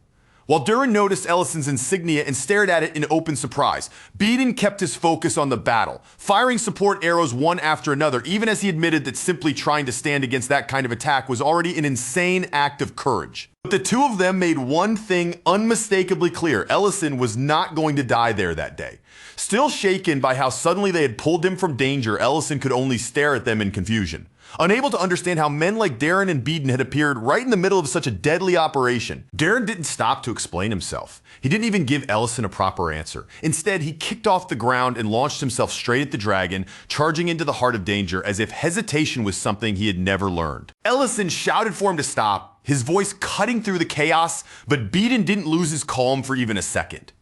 While Durin noticed Ellison's insignia and stared at it in open surprise, Beaton kept his focus on the battle, firing support arrows one after another, even as he admitted that simply trying to stand against that kind of attack was already an insane act of courage. But the two of them made one thing unmistakably clear: Ellison was not going to die there that day. Still shaken by how suddenly they had pulled him from danger, Ellison could only stare at them in confusion. Unable to understand how men like Darren and Beaton had appeared right in the middle of such a deadly operation. Darren didn't stop to explain himself. He didn't even give Ellison a proper answer. Instead, he kicked off the ground and launched himself straight at the dragon, charging into the heart of danger as if hesitation was something he had never learned. Ellison shouted for him to stop. his voice cutting through the chaos, but Beeden didn't lose his calm for even a second.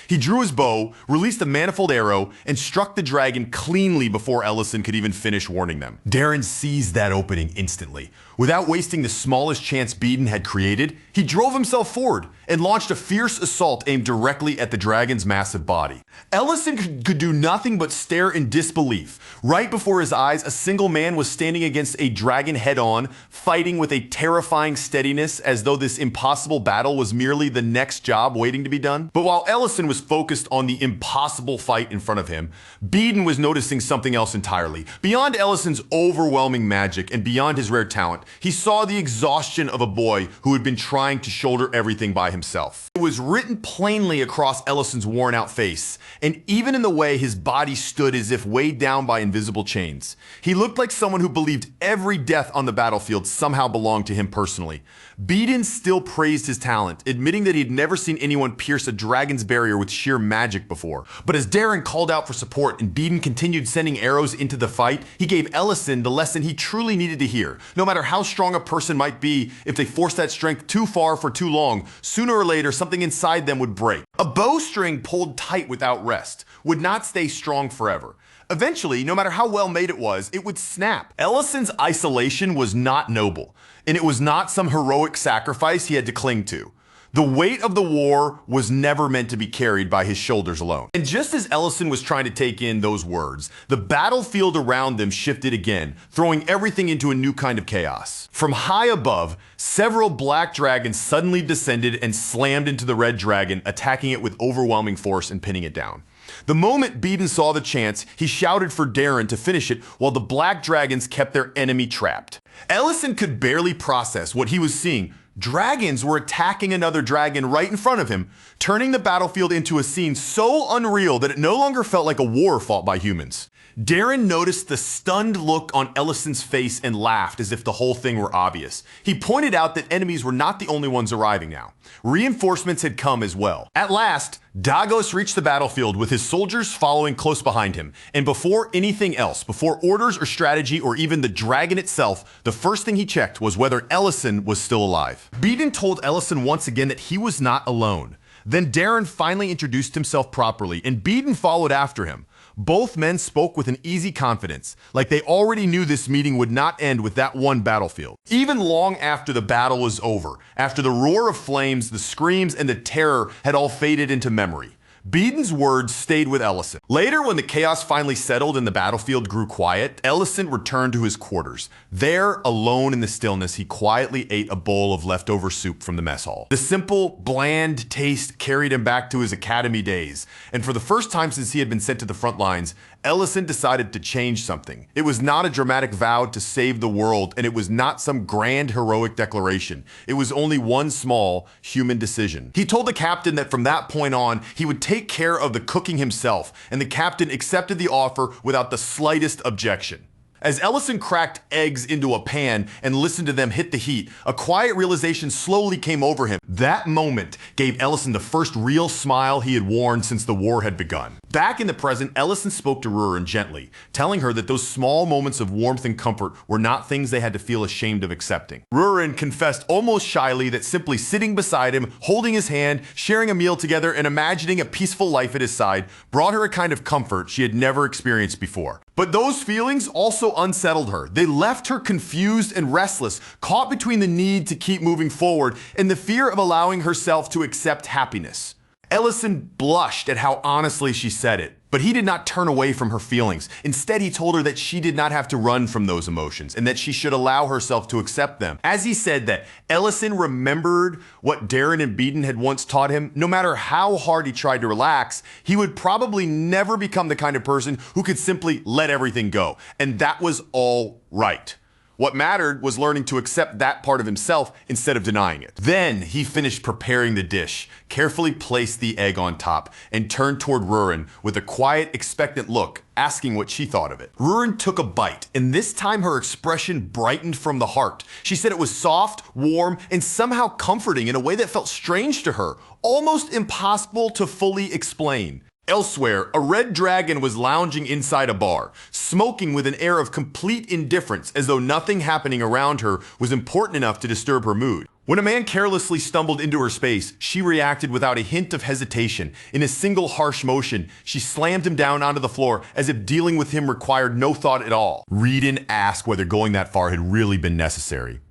He drew his bow, released a manifold arrow, and struck the dragon cleanly before Ellison could even finish warning them. Darren seized that opening instantly. Without wasting the smallest chance Beeden had created, he drove himself forward and launched a fierce assault aimed directly at the dragon's massive body. Ellison could do nothing but stare in disbelief. Right before his eyes, a single man was standing against a dragon head-on, fighting with a terrifying steadiness as though this impossible battle was merely the next job waiting to be done. But while Ellison was focused on the impossible fight in front of him, Beeden was noticing something else entirely. Beyond Ellison's overwhelming magic and beyond his rare talent, he saw the exhaustion of a boy who had been trying to shoulder everything by himself. It was written plainly across Ellison's worn-out face, and even in the way his body stood as if weighed down by invisible chains. He looked like someone who believed every death on the battlefield somehow belonged to him personally. Beeden still praised his talent, admitting that he'd never seen anyone pierce a dragon's barrier with sheer magic before. But as Darren called out for support and Beeden continued sending arrows into the fight, he gave Ellison the lesson he truly needed to hear. No matter how strong a person might be, if they forced that strength too far for too long, sooner or later something inside them would break. A bowstring pulled tight without rest would not stay strong forever. Eventually, no matter how well made it would snap. Ellison's isolation was not noble, and it was not some heroic sacrifice he had to cling to. The weight of the war was never meant to be carried by his shoulders alone. And just as Ellison was trying to take in those words, the battlefield around them shifted again, throwing everything into a new kind of chaos. From high above, several black dragons suddenly descended and slammed into the red dragon, attacking it with overwhelming force and pinning it down. The moment Beeden saw the chance, he shouted for Darren to finish it while the black dragons kept their enemy trapped. Ellison could barely process what he was seeing. Dragons were attacking another dragon right in front of him, turning the battlefield into a scene so unreal that it no longer felt like a war fought by humans. Darren noticed the stunned look on Ellison's face and laughed as if the whole thing were obvious. He pointed out that enemies were not the only ones arriving now. Reinforcements had come as well. At last, Dagos reached the battlefield with his soldiers following close behind him. And before anything else, before orders or strategy or even the dragon itself, the first thing he checked was whether Ellison was still alive. Beeden told Ellison once again that he was not alone. Then Darren finally introduced himself properly, and Beeden followed after him. Both men spoke with an easy confidence, like they already knew this meeting would not end with that one battlefield. Even long after the battle was over, after the roar of flames, the screams, and the terror had all faded into memory, Beeden's words stayed with Ellison. Later, when the chaos finally settled and the battlefield grew quiet, Ellison returned to his quarters. There, alone in the stillness, he quietly ate a bowl of leftover soup from the mess hall. The simple, bland taste carried him back to his academy days, and for the first time since he had been sent to the front lines, Ellison decided to change something. It was not a dramatic vow to save the world, and it was not some grand heroic declaration. It was only one small human decision. He told the captain that from that point on, he would take care of the cooking himself, and the captain accepted the offer without the slightest objection. As Ellison cracked eggs into a pan and listened to them hit the heat, a quiet realization slowly came over him. That moment gave Ellison the first real smile he had worn since the war had begun. Back in the present, Ellison spoke to Rurin gently, telling her that those small moments of warmth and comfort were not things they had to feel ashamed of accepting. Rurin confessed almost shyly that simply sitting beside him, holding his hand, sharing a meal together, and imagining a peaceful life at his side brought her a kind of comfort she had never experienced before. But those feelings also unsettled her. They left her confused and restless, caught between the need to keep moving forward and the fear of allowing herself to accept happiness. Ellison blushed at how honestly she said it, but he did not turn away from her feelings. Instead, he told her that she did not have to run from those emotions and that she should allow herself to accept them. As he said that, Ellison remembered what Darren and Beeden had once taught him. No matter how hard he tried to relax, he would probably never become the kind of person who could simply let everything go. And that was all right. What mattered was learning to accept that part of himself instead of denying it. Then he finished preparing the dish, carefully placed the egg on top, and turned toward Rurin with a quiet, expectant look, asking what she thought of it. Rurin took a bite, and this time her expression brightened from the heart. She said it was soft, warm, and somehow comforting in a way that felt strange to her, almost impossible to fully explain. Elsewhere, a red dragon was lounging inside a bar, smoking with an air of complete indifference as though nothing happening around her was important enough to disturb her mood. When a man carelessly stumbled into her space, she reacted without a hint of hesitation. In a single harsh motion, she slammed him down onto the floor as if dealing with him required no thought at all. Reed didn't ask whether going that far had really been necessary.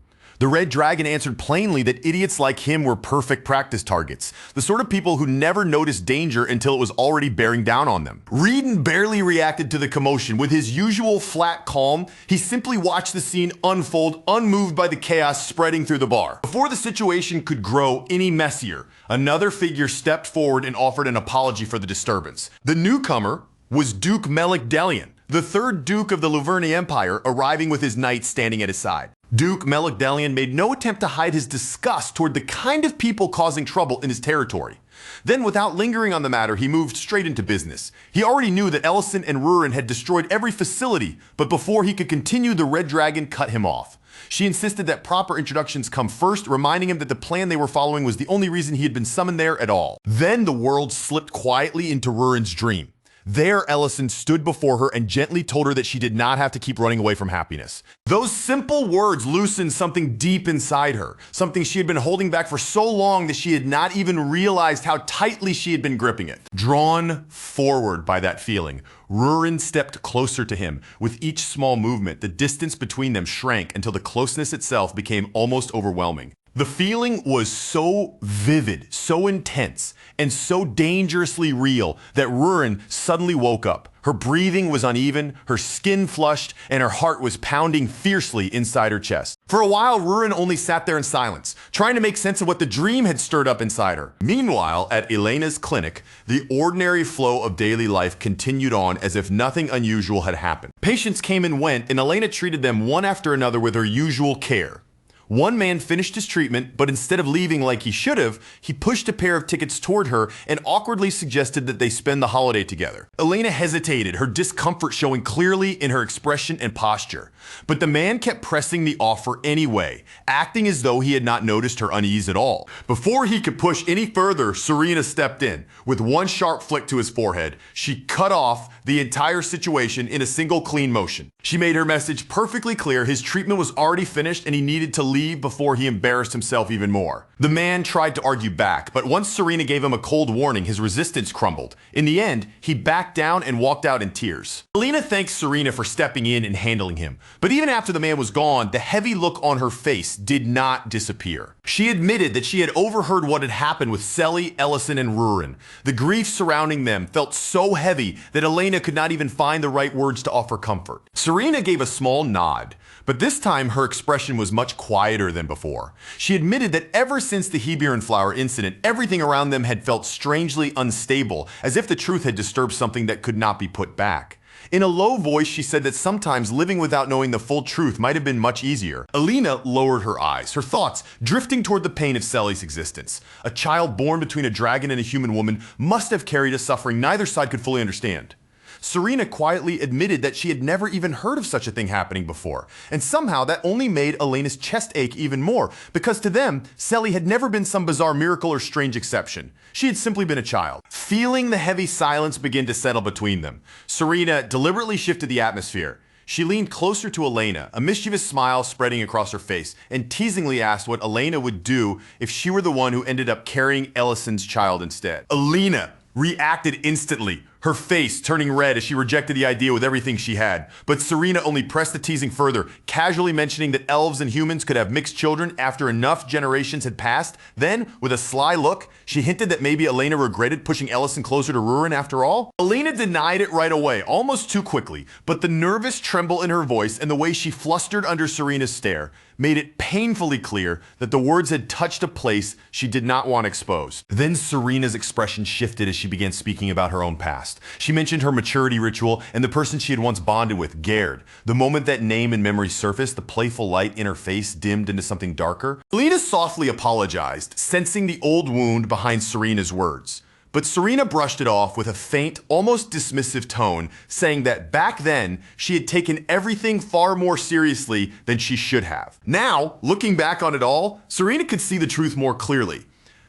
The Red Dragon answered plainly that idiots like him were perfect practice targets, the sort of people who never noticed danger until it was already bearing down on them. Reed barely reacted to the commotion. With his usual flat calm, he simply watched the scene unfold, unmoved by the chaos spreading through the bar. Before the situation could grow any messier, another figure stepped forward and offered an apology for the disturbance. The newcomer was Duke Melikdelian, the third Duke of the Luverni Empire, arriving with his knights standing at his side. Duke Melikdelian made no attempt to hide his disgust toward the kind of people causing trouble in his territory. Then, without lingering on the matter, he moved straight into business. He already knew that Ellison and Rurin had destroyed every facility, but before he could continue, the Red Dragon cut him off. She insisted that proper introductions come first, reminding him that the plan they were following was the only reason he had been summoned there at all. Then the world slipped quietly into Rurin's dream. There, Ellison stood before her and gently told her that she did not have to keep running away from happiness. Those simple words loosened something deep inside her, something she had been holding back for so long that she had not even realized how tightly she had been gripping it. Drawn forward by that feeling, Rurin stepped closer to him. With each small movement, the distance between them shrank until the closeness itself became almost overwhelming. The feeling was so vivid, so intense, and so dangerously real that Rurin suddenly woke up. Her breathing was uneven, her skin flushed, and her heart was pounding fiercely inside her chest. For a while, Rurin only sat there in silence, trying to make sense of what the dream had stirred up inside her. Meanwhile, at Elena's clinic, the ordinary flow of daily life continued on as if nothing unusual had happened. Patients came and went, and Elena treated them one after another with her usual care. One man finished his treatment, but instead of leaving like he should have, he pushed a pair of tickets toward her and awkwardly suggested that they spend the holiday together. Elena hesitated, her discomfort showing clearly in her expression and posture. But the man kept pressing the offer anyway, acting as though he had not noticed her unease at all. Before he could push any further, Serena stepped in. With one sharp flick to his forehead, she cut off the entire situation in a single clean motion. She made her message perfectly clear. His treatment was already finished and he needed to leave before he embarrassed himself even more. The man tried to argue back, but once Serena gave him a cold warning, his resistance crumbled. In the end, he backed down and walked out in tears. Elena thanked Serena for stepping in and handling him, but even after the man was gone, the heavy look on her face did not disappear. She admitted that she had overheard what had happened with Selly, Ellison, and Rurin. The grief surrounding them felt so heavy that Elena could not even find the right words to offer comfort. Serena gave a small nod, but this time her expression was much quieter than before. She admitted that ever since the Hebron flower incident, everything around them had felt strangely unstable, as if the truth had disturbed something that could not be put back. In a low voice, she said that sometimes living without knowing the full truth might have been much easier. Elena lowered her eyes, her thoughts drifting toward the pain of Selly's existence. A child born between a dragon and a human woman must have carried a suffering neither side could fully understand. Serena quietly admitted that she had never even heard of such a thing happening before, and somehow that only made Elena's chest ache even more, because to them, Selly had never been some bizarre miracle or strange exception. She had simply been a child. Feeling the heavy silence begin to settle between them, Serena deliberately shifted the atmosphere. She leaned closer to Elena, a mischievous smile spreading across her face, and teasingly asked what Elena would do if she were the one who ended up carrying Ellison's child instead. Elena reacted instantly, her face turning red as she rejected the idea with everything she had. But Serena only pressed the teasing further, casually mentioning that elves and humans could have mixed children after enough generations had passed. Then, with a sly look, she hinted that maybe Elena regretted pushing Ellison closer to Rurin after all. Elena denied it right away, almost too quickly, but the nervous tremble in her voice and the way she flustered under Serena's stare made it painfully clear that the words had touched a place she did not want exposed. Then Serena's expression shifted as she began speaking about her own past. She mentioned her maturity ritual and the person she had once bonded with, Gerd. The moment that name and memory surfaced, the playful light in her face dimmed into something darker. Elena softly apologized, sensing the old wound behind Serena's words. But Serena brushed it off with a faint, almost dismissive tone, saying that back then, she had taken everything far more seriously than she should have. Now, looking back on it all, Serena could see the truth more clearly.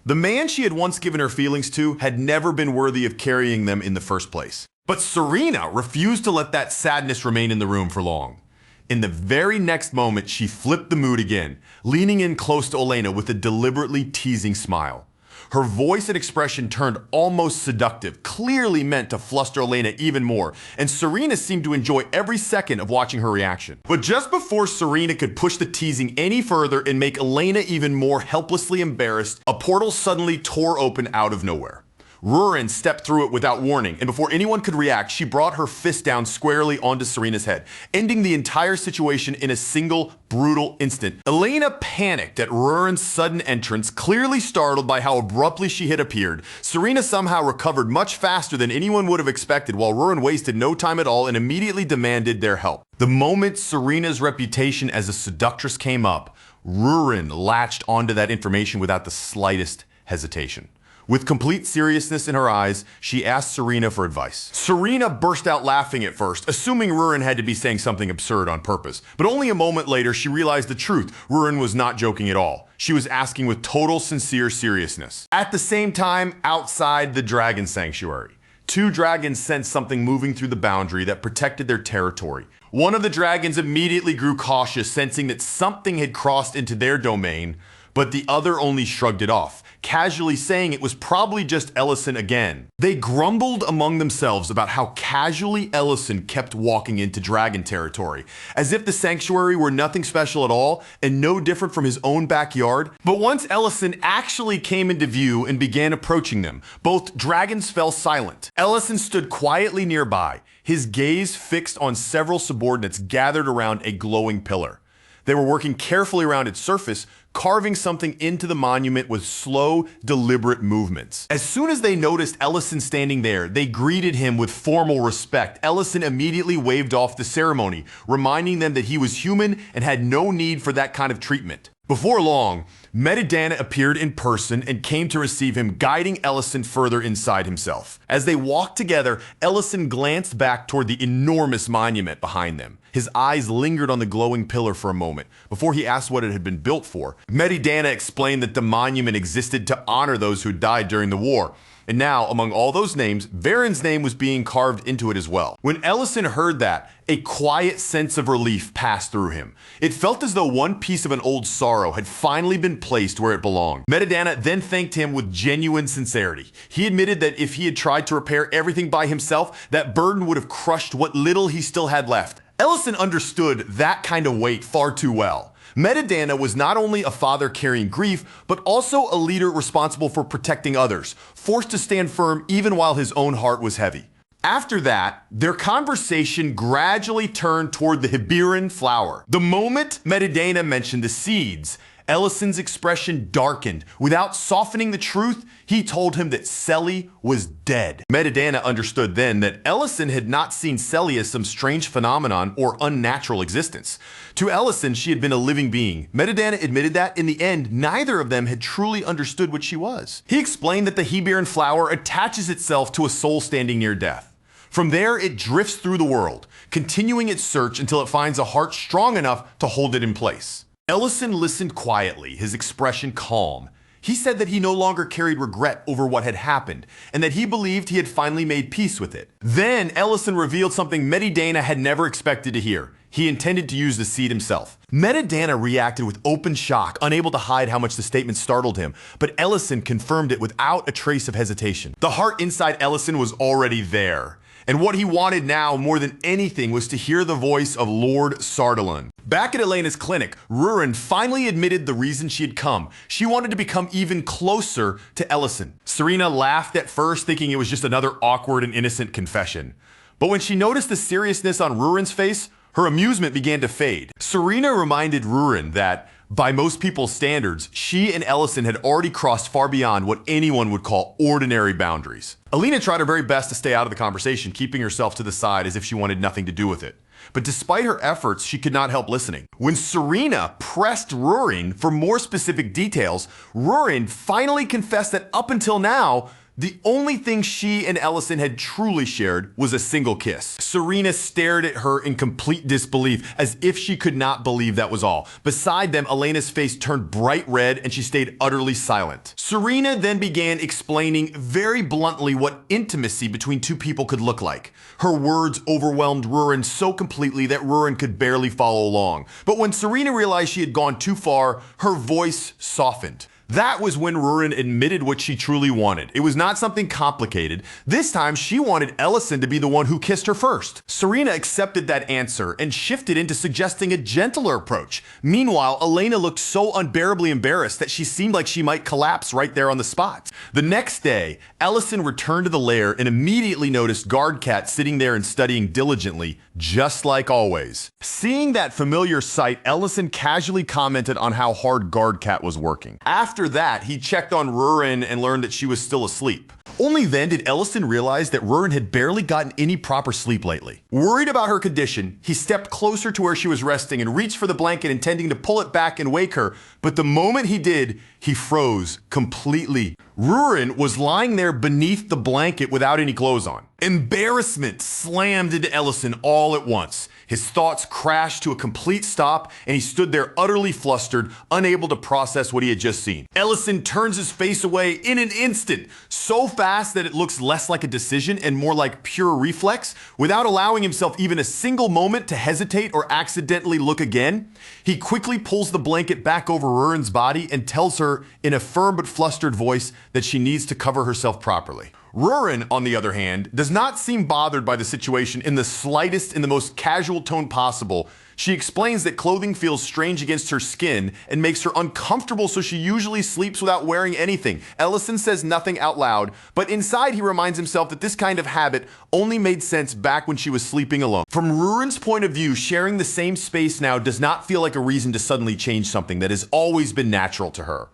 The man she had once given her feelings to had never been worthy of carrying them in the first place. But Serena refused to let that sadness remain in the room for long. In the very next moment, she flipped the mood again, leaning in close to Elena with a deliberately teasing smile. Her voice and expression turned almost seductive, clearly meant to fluster Elena even more, and Serena seemed to enjoy every second of watching her reaction. But just before Serena could push the teasing any further and make Elena even more helplessly embarrassed, a portal suddenly tore open out of nowhere. Rurin stepped through it without warning, and before anyone could react, she brought her fist down squarely onto Serena's head, ending the entire situation in a single, brutal instant. Elena panicked at Rurin's sudden entrance, clearly startled by how abruptly she had appeared. Serena somehow recovered much faster than anyone would have expected, while Rurin wasted no time at all and immediately demanded their help. The moment Serena's reputation as a seductress came up, Rurin latched onto that information without the slightest hesitation. With complete seriousness in her eyes, she asked Serena for advice. Serena burst out laughing at first, assuming Rurin had to be saying something absurd on purpose. But only a moment later, she realized the truth. Rurin was not joking at all. She was asking with total sincere seriousness. At the same time, outside the dragon sanctuary, two dragons sensed something moving through the boundary that protected their territory. One of the dragons immediately grew cautious, sensing that something had crossed into their domain, but the other only shrugged it off, casually saying it was probably just Ellison again. They grumbled among themselves about how casually Ellison kept walking into dragon territory, as if the sanctuary were nothing special at all and no different from his own backyard. But once Ellison actually came into view and began approaching them, both dragons fell silent. Ellison stood quietly nearby, his gaze fixed on several subordinates gathered around a glowing pillar. They were working carefully around its surface, carving something into the monument with slow, deliberate movements. As soon as they noticed Ellison standing there, they greeted him with formal respect. Ellison immediately waved off the ceremony, reminding them that he was human and had no need for that kind of treatment. Before long, Metadana appeared in person and came to receive him, guiding Ellison further inside himself. As they walked together, Ellison glanced back toward the enormous monument behind them. His eyes lingered on the glowing pillar for a moment before he asked what it had been built for. Metadana explained that the monument existed to honor those who died during the war. And now, among all those names, Varen's name was being carved into it as well. When Ellison heard that, a quiet sense of relief passed through him. It felt as though one piece of an old sorrow had finally been placed where it belonged. Metadana then thanked him with genuine sincerity. He admitted that if he had tried to repair everything by himself, that burden would have crushed what little he still had left. Ellison understood that kind of weight far too well. Metadana was not only a father carrying grief, but also a leader responsible for protecting others, forced to stand firm even while his own heart was heavy. After that, their conversation gradually turned toward the Hibiran flower. The moment Metadana mentioned the seeds, Ellison's expression darkened. Without softening the truth, he told him that Selly was dead. Metadana understood then that Ellison had not seen Selly as some strange phenomenon or unnatural existence. To Ellison, she had been a living being. Metadana admitted that, in the end, neither of them had truly understood what she was. He explained that the Hibiran flower attaches itself to a soul standing near death. From there, it drifts through the world, continuing its search until it finds a heart strong enough to hold it in place. Ellison listened quietly, his expression calm. He said that he no longer carried regret over what had happened, and that he believed he had finally made peace with it. Then Ellison revealed something Metadana had never expected to hear. He intended to use the seed himself. Metadana reacted with open shock, unable to hide how much the statement startled him, but Ellison confirmed it without a trace of hesitation. The heart inside Ellison was already there. And what he wanted now more than anything was to hear the voice of Lord Sardalan. Back at Elena's clinic, Rurin finally admitted the reason she had come. She wanted to become even closer to Ellison. Serena laughed at first, thinking it was just another awkward and innocent confession. But when she noticed the seriousness on Rurin's face, her amusement began to fade. Serena reminded Rurin that, by most people's standards, she and Ellison had already crossed far beyond what anyone would call ordinary boundaries. Alina tried her very best to stay out of the conversation, keeping herself to the side as if she wanted nothing to do with it. But despite her efforts, she could not help listening. When Serena pressed Rurin for more specific details, Rurin finally confessed that up until now, The only thing she and Ellison had truly shared was a single kiss. Serena stared at her in complete disbelief, as if she could not believe that was all. Beside them, Elena's face turned bright red and she stayed utterly silent. Serena then began explaining very bluntly what intimacy between two people could look like. Her words overwhelmed Rurin so completely that Rurin could barely follow along. But when Serena realized she had gone too far, her voice softened. That was when Rurin admitted what she truly wanted. It was not something complicated. This time, she wanted Ellison to be the one who kissed her first. Serena accepted that answer and shifted into suggesting a gentler approach. Meanwhile, Elena looked so unbearably embarrassed that she seemed like she might collapse right there on the spot. The next day, Ellison returned to the lair and immediately noticed Guardcat sitting there and studying diligently, just like always. Seeing that familiar sight, Ellison casually commented on how hard Guardcat was working. After that, he checked on Rurin and learned that she was still asleep. Only then did Ellison realize that Rurin had barely gotten any proper sleep lately. Worried about her condition, he stepped closer to where she was resting and reached for the blanket, intending to pull it back and wake her, but the moment he did, he froze completely. Rurin was lying there beneath the blanket without any clothes on. Embarrassment slammed into Ellison all at once. His thoughts crashed to a complete stop, and he stood there utterly flustered, unable to process what he had just seen. Ellison turns his face away in an instant, so fast that it looks less like a decision and more like pure reflex. Without allowing himself even a single moment to hesitate or accidentally look again, he quickly pulls the blanket back over Rurin's body and tells her in a firm but flustered voice that she needs to cover herself properly. Rurin, on the other hand, does not seem bothered by the situation in the slightest, in the most casual tone possible. She explains that clothing feels strange against her skin and makes her uncomfortable, so she usually sleeps without wearing anything. Ellison says nothing out loud, but inside he reminds himself that this kind of habit only made sense back when she was sleeping alone. From Rurin's point of view, sharing the same space now does not feel like a reason to suddenly change something that has always been natural to her.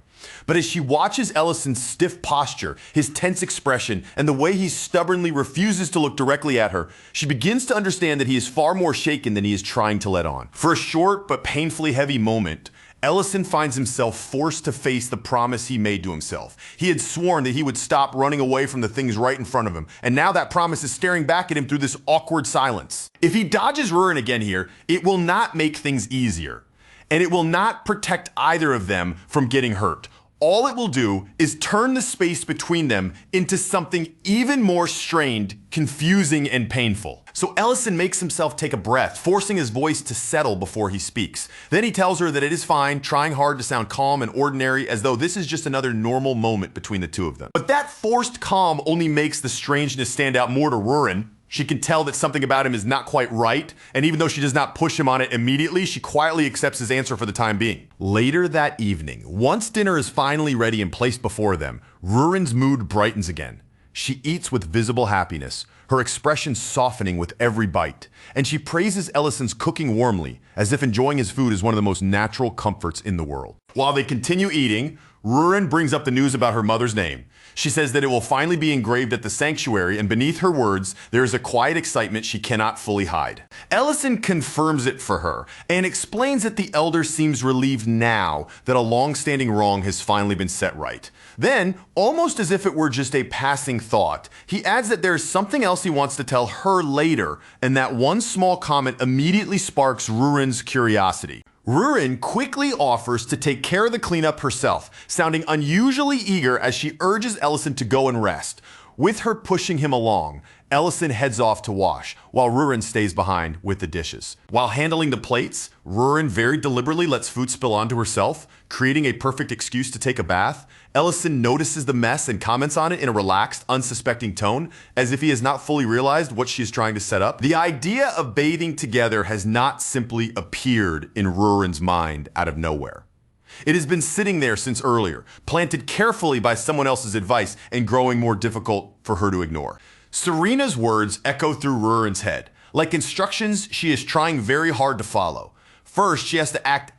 But as she watches Ellison's stiff posture, his tense expression, and the way he stubbornly refuses to look directly at her, she begins to understand that he is far more shaken than he is trying to let on. For a short but painfully heavy moment, Ellison finds himself forced to face the promise he made to himself. He had sworn that he would stop running away from the things right in front of him, and now that promise is staring back at him through this awkward silence. If he dodges Rurin again here, it will not make things easier, and it will not protect either of them from getting hurt. All it will do is turn the space between them into something even more strained, confusing, and painful. So Ellison makes himself take a breath, forcing his voice to settle before he speaks. Then he tells her that it is fine, trying hard to sound calm and ordinary, as though this is just another normal moment between the two of them. But that forced calm only makes the strangeness stand out more to Rurin. She can tell that something about him is not quite right, and even though she does not push him on it immediately, she quietly accepts his answer for the time being. Later that evening, once dinner is finally ready and placed before them, Rurin's mood brightens again. She eats with visible happiness, her expression softening with every bite, and she praises Ellison's cooking warmly, as if enjoying his food is one of the most natural comforts in the world. While they continue eating, Rurin brings up the news about her mother's name. She says that it will finally be engraved at the sanctuary, and beneath her words, there is a quiet excitement she cannot fully hide. Ellison confirms it for her, and explains that the elder seems relieved now that a long-standing wrong has finally been set right. Then, almost as if it were just a passing thought, he adds that there is something else he wants to tell her later, and that one small comment immediately sparks Rurin's curiosity. Rurin quickly offers to take care of the cleanup herself, sounding unusually eager as she urges Ellison to go and rest. With her pushing him along, Ellison heads off to wash, while Rurin stays behind with the dishes. While handling the plates, Rurin very deliberately lets food spill onto herself, creating a perfect excuse to take a bath. Ellison notices the mess and comments on it in a relaxed, unsuspecting tone, as if he has not fully realized what she is trying to set up. The idea of bathing together has not simply appeared in Rurin's mind out of nowhere. It has been sitting there since earlier, planted carefully by someone else's advice and growing more difficult for her to ignore. Serena's words echo through Rurin's head, like instructions she is trying very hard to follow. First, she has to act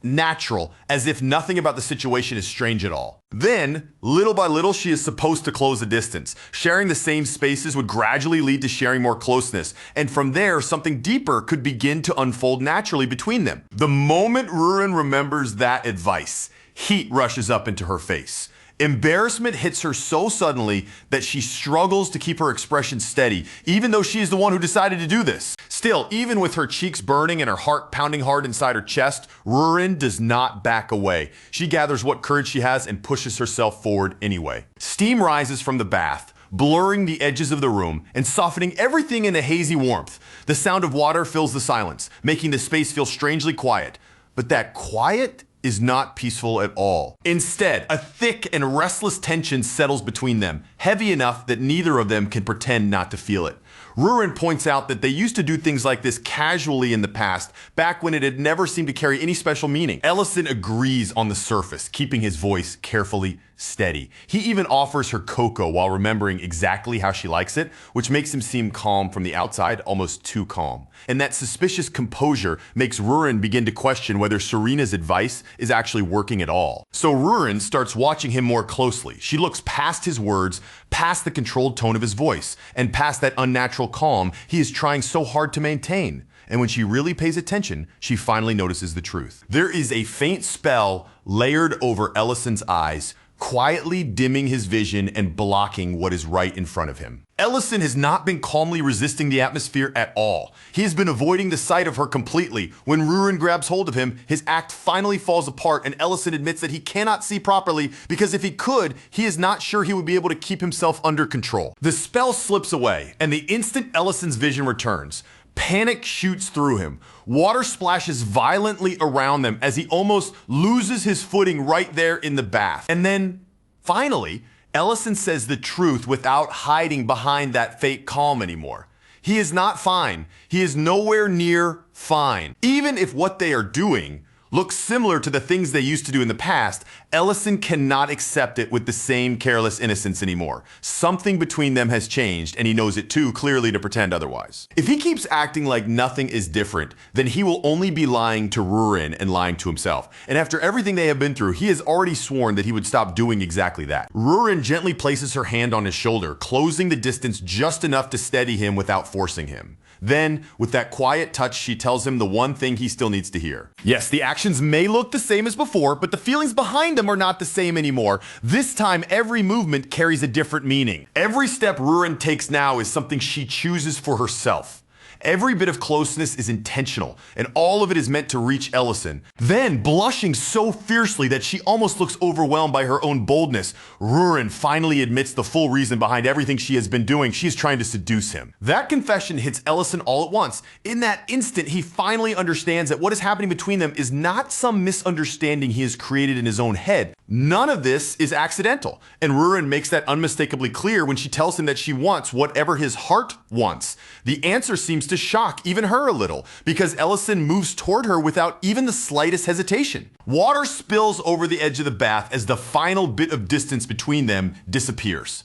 natural, as if nothing about the situation is strange at all. Then, little by little, she is supposed to close the distance. Sharing the same spaces would gradually lead to sharing more closeness, and from there, something deeper could begin to unfold naturally between them. The moment Rurin remembers that advice, heat rushes up into her face. Embarrassment hits her so suddenly that she struggles to keep her expression steady, even though she is the one who decided to do this. Still, even with her cheeks burning and her heart pounding hard inside her chest, Rurin does not back away. She gathers what courage she has and pushes herself forward anyway. Steam rises from the bath, blurring the edges of the room and softening everything in a hazy warmth. The sound of water fills the silence, making the space feel strangely quiet. But that quiet is not peaceful at all. Instead, a thick and restless tension settles between them, heavy enough that neither of them can pretend not to feel it. Rurin points out that they used to do things like this casually in the past, back when it had never seemed to carry any special meaning. Ellison agrees on the surface, keeping his voice carefully steady. He even offers her cocoa while remembering exactly how she likes it, which makes him seem calm from the outside, almost too calm. And that suspicious composure makes Rurin begin to question whether Serena's advice is actually working at all. So Rurin starts watching him more closely. She looks past his words, past the controlled tone of his voice, and past that unnatural calm he is trying so hard to maintain. And when she really pays attention, she finally notices the truth. There is a faint spell layered over Ellison's eyes, quietly dimming his vision and blocking what is right in front of him. Ellison has not been calmly resisting the atmosphere at all. He has been avoiding the sight of her completely. When Rurin grabs hold of him, his act finally falls apart and Ellison admits that he cannot see properly because if he could, he is not sure he would be able to keep himself under control. The spell slips away and the instant Ellison's vision returns, panic shoots through him. Water splashes violently around them as he almost loses his footing right there in the bath. And then, finally, Ellison says the truth without hiding behind that fake calm anymore. He is not fine. He is nowhere near fine. Even if what they are doing looks similar to the things they used to do in the past, Ellison cannot accept it with the same careless innocence anymore. Something between them has changed, and he knows it too clearly to pretend otherwise. If he keeps acting like nothing is different, then he will only be lying to Rurin and lying to himself. And after everything they have been through, he has already sworn that he would stop doing exactly that. Rurin gently places her hand on his shoulder, closing the distance just enough to steady him without forcing him. Then, with that quiet touch, she tells him the one thing he still needs to hear. Yes, the actions may look the same as before, but the feelings behind them are not the same anymore. This time, every movement carries a different meaning. Every step Rurin takes now is something she chooses for herself. Every bit of closeness is intentional, and all of it is meant to reach Ellison. Then, blushing so fiercely that she almost looks overwhelmed by her own boldness, Rurin finally admits the full reason behind everything she has been doing. She is trying to seduce him. That confession hits Ellison all at once. In that instant, he finally understands that what is happening between them is not some misunderstanding he has created in his own head. None of this is accidental, and Rurin makes that unmistakably clear when she tells him that she wants whatever his heart wants. The answer seems to shock even her a little, because Ellison moves toward her without even the slightest hesitation. Water spills over the edge of the bath as the final bit of distance between them disappears.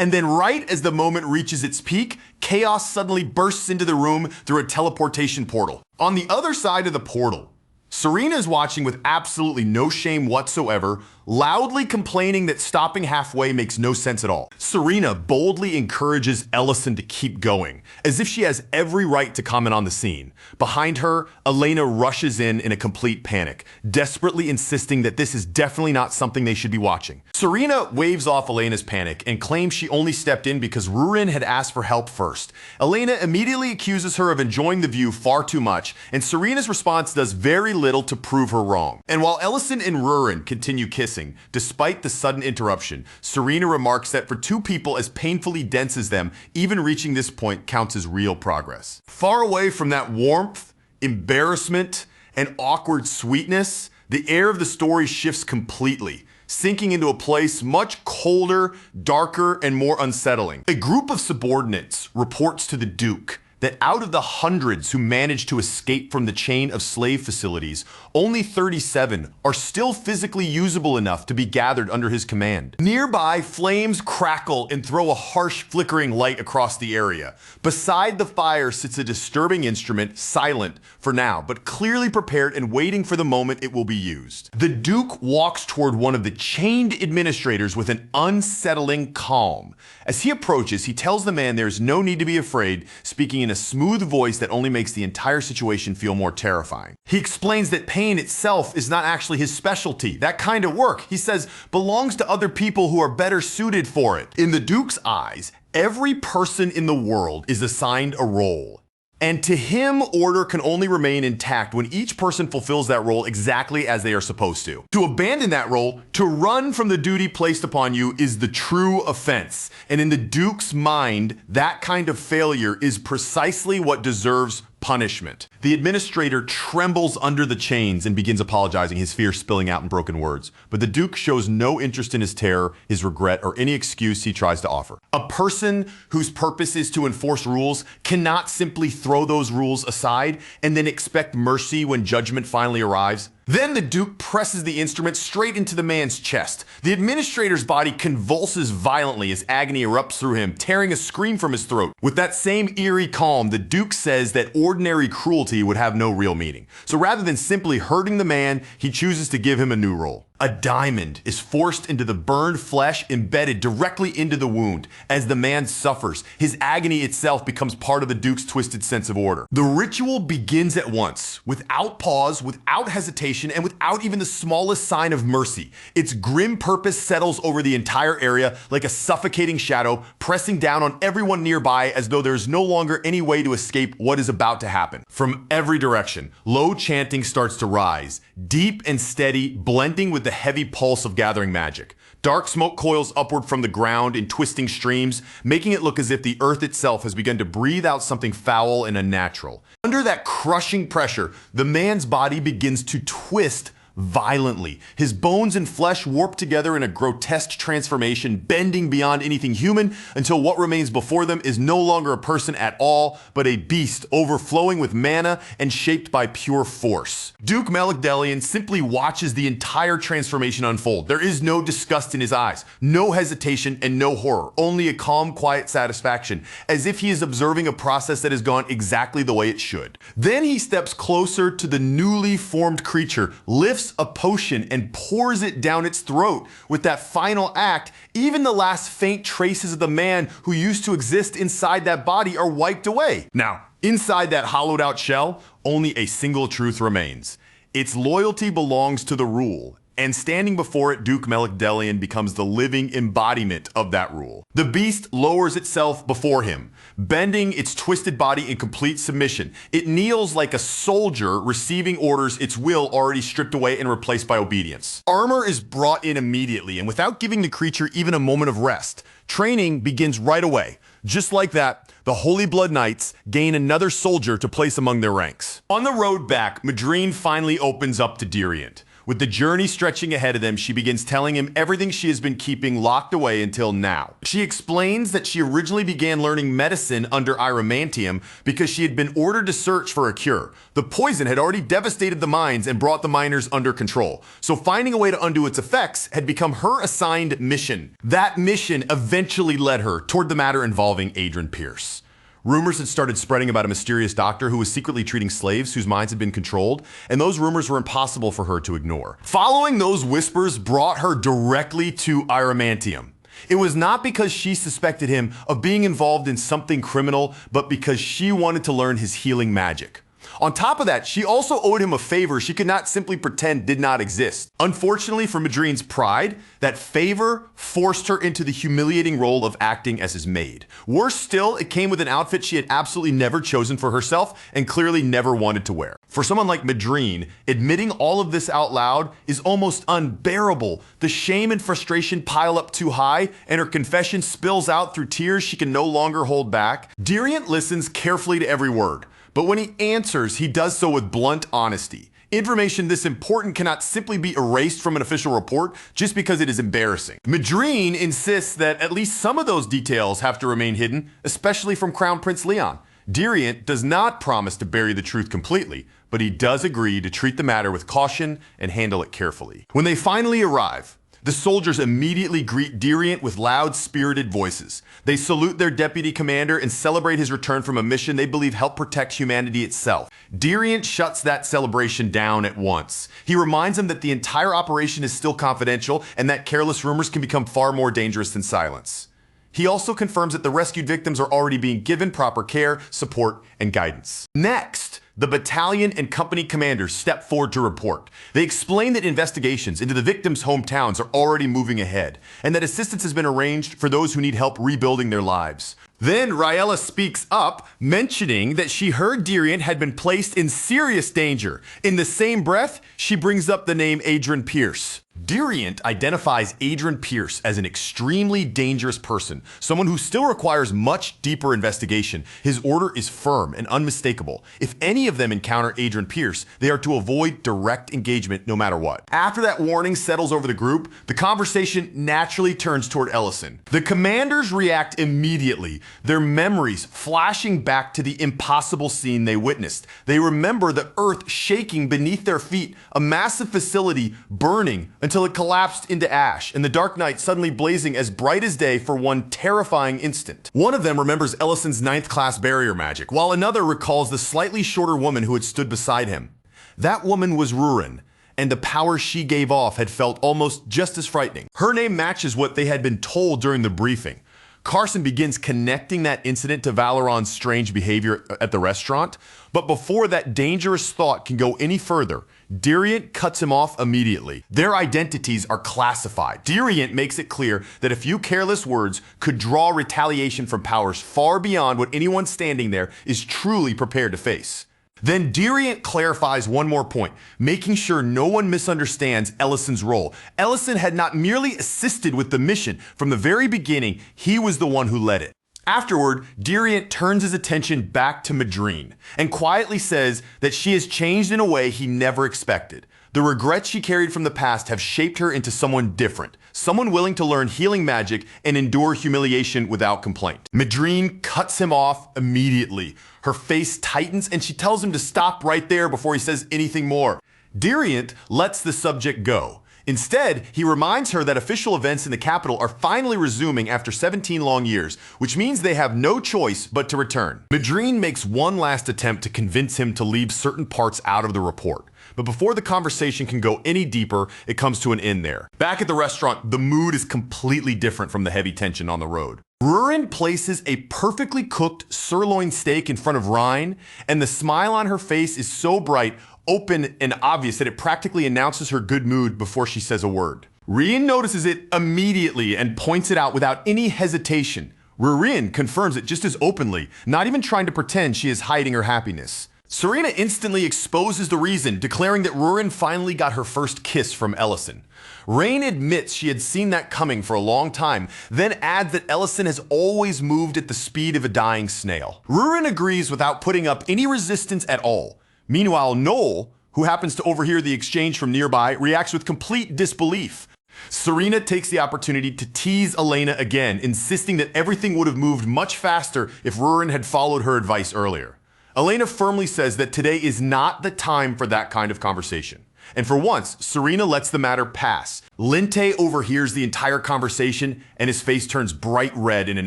And then right as the moment reaches its peak, chaos suddenly bursts into the room through a teleportation portal. On the other side of the portal, Serena is watching with absolutely no shame whatsoever, loudly complaining that stopping halfway makes no sense at all. Serena boldly encourages Ellison to keep going, as if she has every right to comment on the scene. Behind her, Elena rushes in a complete panic, desperately insisting that this is definitely not something they should be watching. Serena waves off Elena's panic and claims she only stepped in because Rurin had asked for help first. Elena immediately accuses her of enjoying the view far too much, and Serena's response does very little to prove her wrong. And while Ellison and Rurin continue kissing, despite the sudden interruption, Serena remarks that for two people as painfully dense as them, even reaching this point counts as real progress. Far away from that warmth, embarrassment, and awkward sweetness, the air of the story shifts completely, sinking into a place much colder, darker, and more unsettling. A group of subordinates reports to the Duke that out of the hundreds who managed to escape from the chain of slave facilities, only 37 are still physically usable enough to be gathered under his command. Nearby, flames crackle and throw a harsh flickering light across the area. Beside the fire sits a disturbing instrument, silent for now, but clearly prepared and waiting for the moment it will be used. The Duke walks toward one of the chained administrators with an unsettling calm. As he approaches, he tells the man there is no need to be afraid, speaking in in a smooth voice that only makes the entire situation feel more terrifying. He explains that pain itself is not actually his specialty. That kind of work, he says, belongs to other people who are better suited for it. In the Duke's eyes, every person in the world is assigned a role. And to him, order can only remain intact when each person fulfills that role exactly as they are supposed to. To abandon that role, to run from the duty placed upon you, is the true offense. And in the Duke's mind, that kind of failure is precisely what deserves punishment. The administrator trembles under the chains and begins apologizing, his fear spilling out in broken words. But the Duke shows no interest in his terror, his regret, or any excuse he tries to offer. A person whose purpose is to enforce rules cannot simply throw those rules aside and then expect mercy when judgment finally arrives. Then the Duke presses the instrument straight into the man's chest. The administrator's body convulses violently as agony erupts through him, tearing a scream from his throat. With that same eerie calm, the Duke says that ordinary cruelty would have no real meaning. So rather than simply hurting the man, he chooses to give him a new role. A diamond is forced into the burned flesh, embedded directly into the wound. As the man suffers, his agony itself becomes part of the Duke's twisted sense of order. The ritual begins at once, without pause, without hesitation, and without even the smallest sign of mercy. Its grim purpose settles over the entire area like a suffocating shadow, pressing down on everyone nearby as though there is no longer any way to escape what is about to happen. From every direction, low chanting starts to rise, deep and steady, blending with the heavy pulse of gathering magic. Dark smoke coils upward from the ground in twisting streams, making it look as if the earth itself has begun to breathe out something foul and unnatural. Under that crushing pressure, the man's body begins to twist violently. His bones and flesh warp together in a grotesque transformation, bending beyond anything human until what remains before them is no longer a person at all, but a beast overflowing with mana and shaped by pure force. Duke Melagdelian simply watches the entire transformation unfold. There is no disgust in his eyes, no hesitation, and no horror, only a calm, quiet satisfaction, as if he is observing a process that has gone exactly the way it should. Then he steps closer to the newly formed creature, lifts a potion and pours it down its throat. With that final act, even the last faint traces of the man who used to exist inside that body are wiped away. Now, inside that hollowed out shell, only a single truth remains. Its loyalty belongs to the rule, and standing before it, Duke Melagdelian becomes the living embodiment of that rule. The beast lowers itself before him, bending its twisted body in complete submission. It kneels like a soldier receiving orders, its will already stripped away and replaced by obedience. Armor is brought in immediately, and without giving the creature even a moment of rest, training begins right away. Just like that, the Holy Blood Knights gain another soldier to place among their ranks. On the road back, Madrine finally opens up to Diriant. With the journey stretching ahead of them, she begins telling him everything she has been keeping locked away until now. She explains that she originally began learning medicine under Iramantium because she had been ordered to search for a cure. The poison had already devastated the mines and brought the miners under control, so finding a way to undo its effects had become her assigned mission. That mission eventually led her toward the matter involving Adrian Pierce. Rumors had started spreading about a mysterious doctor who was secretly treating slaves whose minds had been controlled, and those rumors were impossible for her to ignore. Following those whispers brought her directly to Iramantium. It was not because she suspected him of being involved in something criminal, but because she wanted to learn his healing magic. On top of that, she also owed him a favor she could not simply pretend did not exist. Unfortunately for Madrine's pride, that favor forced her into the humiliating role of acting as his maid. Worse still, it came with an outfit she had absolutely never chosen for herself and clearly never wanted to wear. For someone like Madrine, admitting all of this out loud is almost unbearable. The shame and frustration pile up too high, and her confession spills out through tears she can no longer hold back. Diriant listens carefully to every word. But when he answers, he does so with blunt honesty. Information this important cannot simply be erased from an official report just because it is embarrassing. Madrine insists that at least some of those details have to remain hidden, especially from Crown Prince Leon. Diriant does not promise to bury the truth completely, but he does agree to treat the matter with caution and handle it carefully. When they finally arrive, the soldiers immediately greet Diriant with loud, spirited voices. They salute their deputy commander and celebrate his return from a mission they believe helped protect humanity itself. Diriant shuts that celebration down at once. He reminds them that the entire operation is still confidential and that careless rumors can become far more dangerous than silence. He also confirms that the rescued victims are already being given proper care, support, and guidance. Next, the battalion and company commanders step forward to report. They explain that investigations into the victims' hometowns are already moving ahead, and that assistance has been arranged for those who need help rebuilding their lives. Then Raella speaks up, mentioning that she heard Dirian had been placed in serious danger. In the same breath, she brings up the name Adrian Pierce. Dirian identifies Adrian Pierce as an extremely dangerous person, someone who still requires much deeper investigation. His order is firm and unmistakable. If any of them encounter Adrian Pierce, they are to avoid direct engagement no matter what. After that warning settles over the group, the conversation naturally turns toward Ellison. The commanders react immediately, their memories flashing back to the impossible scene they witnessed. They remember the earth shaking beneath their feet, a massive facility burning until it collapsed into ash, and the dark night suddenly blazing as bright as day for one terrifying instant. One of them remembers Ellison's 9th class barrier magic, while another recalls the slightly shorter woman who had stood beside him. That woman was Rurin, and the power she gave off had felt almost just as frightening. Her name matches what they had been told during the briefing. Carson begins connecting that incident to Valeron's strange behavior at the restaurant, but before that dangerous thought can go any further, Dirian cuts him off immediately. Their identities are classified. Dirian makes it clear that a few careless words could draw retaliation from powers far beyond what anyone standing there is truly prepared to face. Then Dirian clarifies one more point, making sure no one misunderstands Ellison's role. Ellison had not merely assisted with the mission. From the very beginning, he was the one who led it. Afterward, Dirian turns his attention back to Madrine and quietly says that she has changed in a way he never expected. The regrets she carried from the past have shaped her into someone different, someone willing to learn healing magic and endure humiliation without complaint. Madrine cuts him off immediately. Her face tightens and she tells him to stop right there before he says anything more. Dirian lets the subject go. Instead, he reminds her that official events in the capital are finally resuming after 17 long years, which means they have no choice but to return. Madrine makes one last attempt to convince him to leave certain parts out of the report. But before the conversation can go any deeper, it comes to an end there. Back at the restaurant, the mood is completely different from the heavy tension on the road. Rurin places a perfectly cooked sirloin steak in front of Rhine, and the smile on her face is so bright, open, and obvious that it practically announces her good mood before she says a word. Rien notices it immediately and points it out without any hesitation. Rurin confirms it just as openly, not even trying to pretend she is hiding her happiness. Serena instantly exposes the reason, declaring that Rurin finally got her first kiss from Ellison. Rain admits she had seen that coming for a long time, then adds that Ellison has always moved at the speed of a dying snail. Rurin agrees without putting up any resistance at all. Meanwhile, Noel, who happens to overhear the exchange from nearby, reacts with complete disbelief. Serena takes the opportunity to tease Elena again, insisting that everything would have moved much faster if Rurin had followed her advice earlier. Elena firmly says that today is not the time for that kind of conversation. And for once, Serena lets the matter pass. Linte overhears the entire conversation and his face turns bright red in an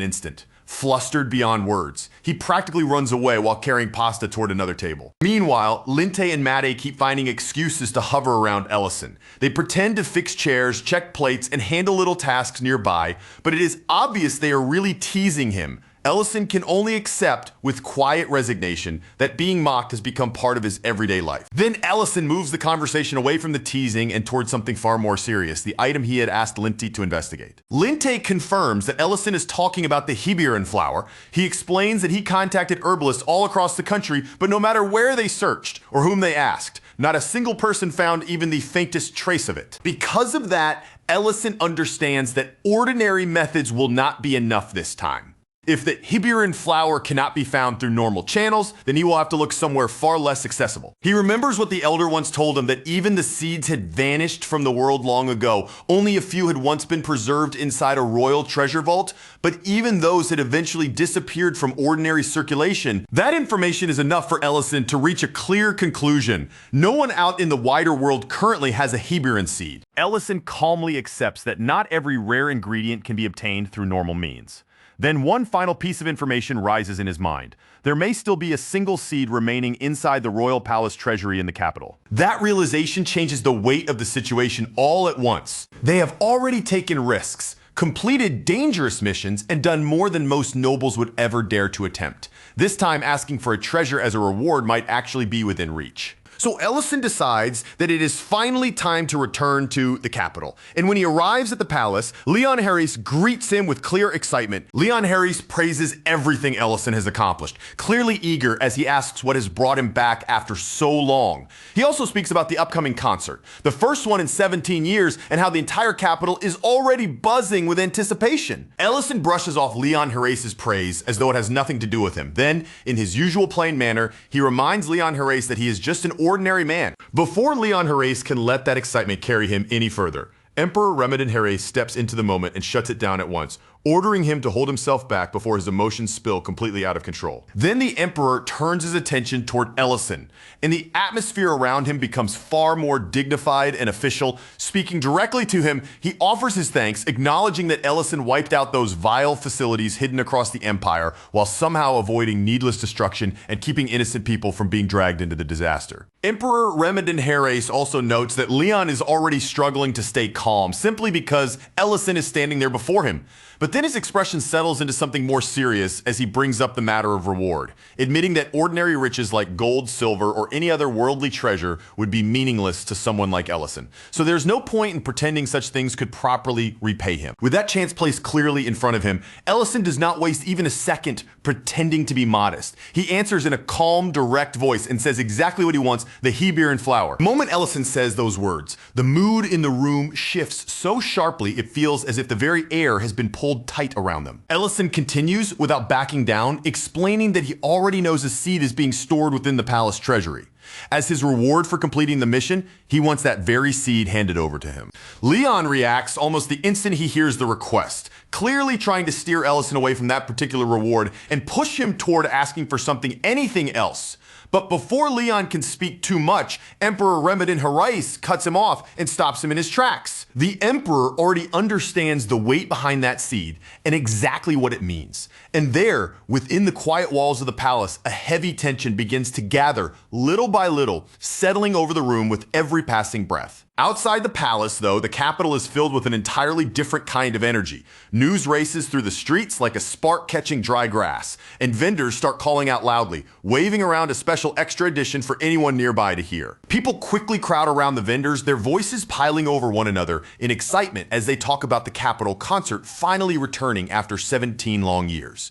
instant, flustered beyond words. He practically runs away while carrying pasta toward another table. Meanwhile, Linte and Made keep finding excuses to hover around Ellison. They pretend to fix chairs, check plates, and handle little tasks nearby, but it is obvious they are really teasing him. Ellison can only accept with quiet resignation that being mocked has become part of his everyday life. Then Ellison moves the conversation away from the teasing and towards something far more serious, the item he had asked Linte to investigate. Linte confirms that Ellison is talking about the Hibiran flower. He explains that he contacted herbalists all across the country, but no matter where they searched or whom they asked, not a single person found even the faintest trace of it. Because of that, Ellison understands that ordinary methods will not be enough this time. If the Hibiran flower cannot be found through normal channels, then he will have to look somewhere far less accessible. He remembers what the Elder once told him, that even the seeds had vanished from the world long ago. Only a few had once been preserved inside a royal treasure vault, but even those had eventually disappeared from ordinary circulation. That information is enough for Ellison to reach a clear conclusion. No one out in the wider world currently has a Hibiran seed. Ellison calmly accepts that not every rare ingredient can be obtained through normal means. Then one final piece of information rises in his mind. There may still be a single seed remaining inside the royal palace treasury in the capital. That realization changes the weight of the situation all at once. They have already taken risks, completed dangerous missions, and done more than most nobles would ever dare to attempt. This time, asking for a treasure as a reward might actually be within reach. So Ellison decides that it is finally time to return to the capital. And when he arrives at the palace, Leon Harris greets him with clear excitement. Leon Harris praises everything Ellison has accomplished, clearly eager as he asks what has brought him back after so long. He also speaks about the upcoming concert, the first one in 17 years, and how the entire capital is already buzzing with anticipation. Ellison brushes off Leon Harris's praise as though it has nothing to do with him. Then, in his usual plain manner, he reminds Leon Harris that he is just an ordinary man. Before Leon Harris can let that excitement carry him any further, Emperor Remedin Harris steps into the moment and shuts it down at once, ordering him to hold himself back before his emotions spill completely out of control. Then the Emperor turns his attention toward Ellison, and the atmosphere around him becomes far more dignified and official. Speaking directly to him, he offers his thanks, acknowledging that Ellison wiped out those vile facilities hidden across the Empire while somehow avoiding needless destruction and keeping innocent people from being dragged into the disaster. Emperor Remedin Harris also notes that Leon is already struggling to stay calm simply because Ellison is standing there before him. But then his expression settles into something more serious as he brings up the matter of reward, admitting that ordinary riches like gold, silver, or any other worldly treasure would be meaningless to someone like Ellison. So there's no point in pretending such things could properly repay him. With that chance placed clearly in front of him, Ellison does not waste even a second pretending to be modest. He answers in a calm, direct voice and says exactly what he wants, the Hebrew flower. The moment Ellison says those words, the mood in the room shifts so sharply it feels as if the very air has been pulled tight around them. Ellison continues without backing down, explaining that he already knows a seed is being stored within the palace treasury. As his reward for completing the mission, he wants that very seed handed over to him. Leon reacts almost the instant he hears the request, clearly trying to steer Ellison away from that particular reward and push him toward asking for anything else. But before Leon can speak too much, Emperor Remedin Harris cuts him off and stops him in his tracks. The Emperor already understands the weight behind that seed and exactly what it means. And there, within the quiet walls of the palace, a heavy tension begins to gather, little by little, settling over the room with every passing breath. Outside the palace, though, the capital is filled with an entirely different kind of energy. News races through the streets like a spark catching dry grass, and vendors start calling out loudly, waving around a special extra edition for anyone nearby to hear. People quickly crowd around the vendors, their voices piling over one another in excitement as they talk about the capital concert finally returning after 17 long years.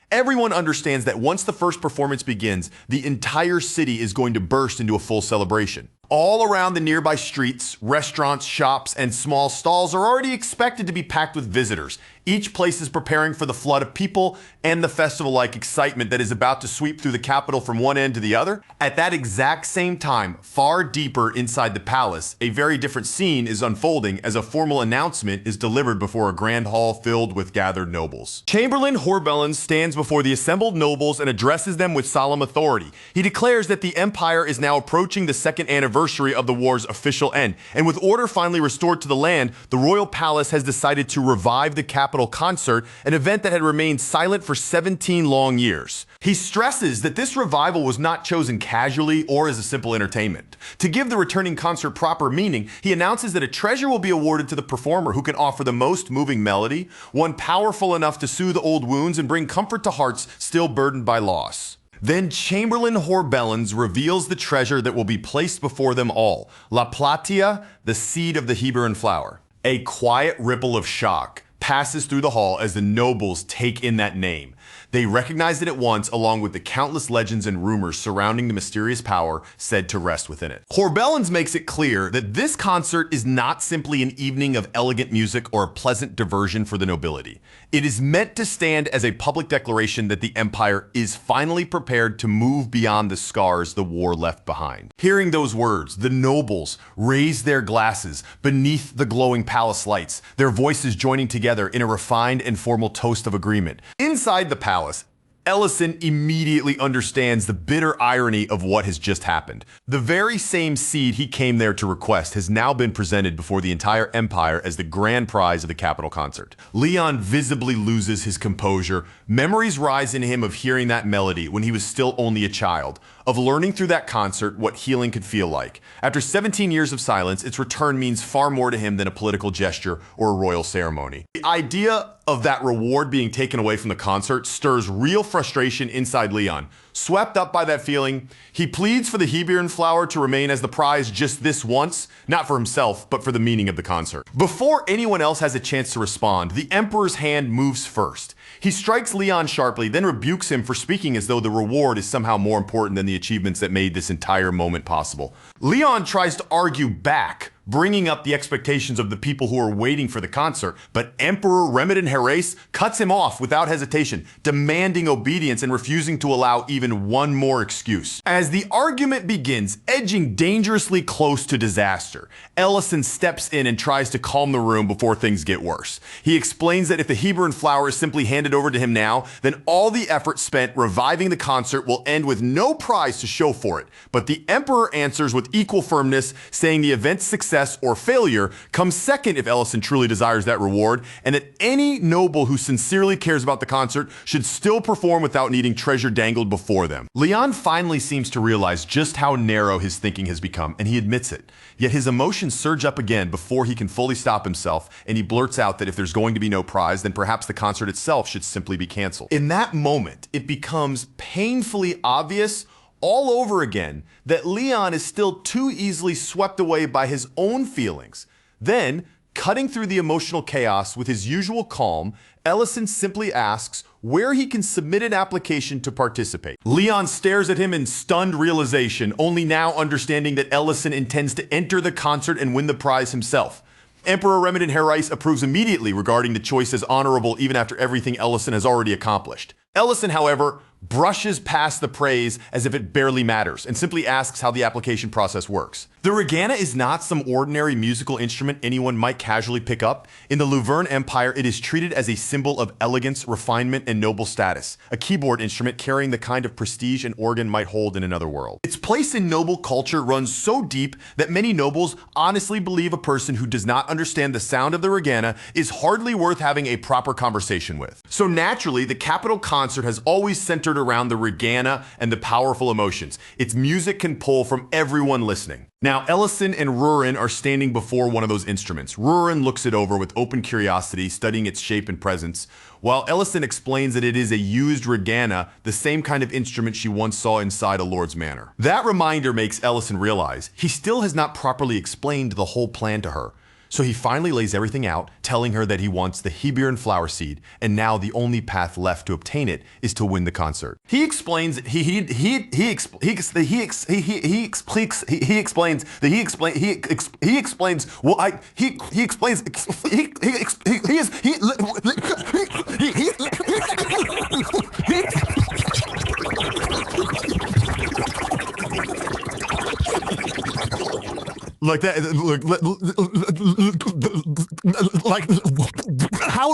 Everyone understands that once the first performance begins, the entire city is going to burst into a full celebration. All around the nearby streets, restaurants, shops, and small stalls are already expected to be packed with visitors. Each place is preparing for the flood of people and the festival-like excitement that is about to sweep through the capital from one end to the other. At that exact same time, far deeper inside the palace, a very different scene is unfolding as a formal announcement is delivered before a grand hall filled with gathered nobles. Chamberlain Horbellin stands before the assembled nobles and addresses them with solemn authority. He declares that the empire is now approaching the second anniversary of the war's official end, and with order finally restored to the land, the royal palace has decided to revive the capital concert, an event that had remained silent for 17 long years. He stresses that this revival was not chosen casually or as a simple entertainment. To give the returning concert proper meaning, he announces that a treasure will be awarded to the performer who can offer the most moving melody, one powerful enough to soothe old wounds and bring comfort to hearts still burdened by loss. Then Chamberlain Horbellins reveals the treasure that will be placed before them all, La Platia, the seed of the Hebrew flower. A quiet ripple of shock passes through the hall as the nobles take in that name. They recognize it at once, along with the countless legends and rumors surrounding the mysterious power said to rest within it. Horbellins makes it clear that this concert is not simply an evening of elegant music or a pleasant diversion for the nobility. It is meant to stand as a public declaration that the empire is finally prepared to move beyond the scars the war left behind. Hearing those words, the nobles raise their glasses beneath the glowing palace lights, their voices joining together in a refined and formal toast of agreement. Inside the palace, Ellison immediately understands the bitter irony of what has just happened. The very same seed he came there to request has now been presented before the entire empire as the grand prize of the capital concert. Leon visibly loses his composure. Memories rise in him of hearing that melody when he was still only a child, of learning through that concert what healing could feel like. After 17 years of silence, its return means far more to him than a political gesture or a royal ceremony. The idea of that reward being taken away from the concert stirs real frustration inside Leon. Swept up by that feeling, he pleads for the Hebron flower to remain as the prize just this once, not for himself, but for the meaning of the concert. Before anyone else has a chance to respond, the Emperor's hand moves first. He strikes Leon sharply, then rebukes him for speaking as though the reward is somehow more important than the achievements that made this entire moment possible. Leon tries to argue back, bringing up the expectations of the people who are waiting for the concert, but Emperor Remedin Herase cuts him off without hesitation, demanding obedience and refusing to allow even one more excuse. As the argument begins, edging dangerously close to disaster, Ellison steps in and tries to calm the room before things get worse. He explains that if the Hebron flower is simply handed over to him now, then all the effort spent reviving the concert will end with no prize to show for it. But the Emperor answers with equal firmness, saying the event's success or failure comes second if Ellison truly desires that reward, and that any noble who sincerely cares about the concert should still perform without needing treasure dangled before them. Leon finally seems to realize just how narrow his thinking has become, and he admits it. Yet his emotions surge up again before he can fully stop himself, and he blurts out that if there's going to be no prize, then perhaps the concert itself should simply be canceled. In that moment, it becomes painfully obvious all over again that Leon is still too easily swept away by his own feelings. Then, cutting through the emotional chaos with his usual calm, Ellison simply asks where he can submit an application to participate. Leon stares at him in stunned realization, only now understanding that Ellison intends to enter the concert and win the prize himself. Emperor Remedin Herase approves immediately regarding the choice as honorable even after everything Ellison has already accomplished. Ellison, however, brushes past the praise as if it barely matters and simply asks how the application process works. The regana is not some ordinary musical instrument anyone might casually pick up. In the Luverne Empire, it is treated as a symbol of elegance, refinement, and noble status, a keyboard instrument carrying the kind of prestige an organ might hold in another world. Its place in noble culture runs so deep that many nobles honestly believe a person who does not understand the sound of the regana is hardly worth having a proper conversation with. So naturally, the capital concert has always centered around the regana and the powerful emotions its music can pull from everyone listening. Now, Ellison and Rurin are standing before one of those instruments. Rurin looks it over with open curiosity, studying its shape and presence, while Ellison explains that it is a used regana, the same kind of instrument she once saw inside a lord's manor. That reminder makes Ellison realize he still has not properly explained the whole plan to her. So he finally lays everything out, telling her that he wants the Hebron flower seed, and now the only path left to obtain it is to win the concert. He explains that he like that, like how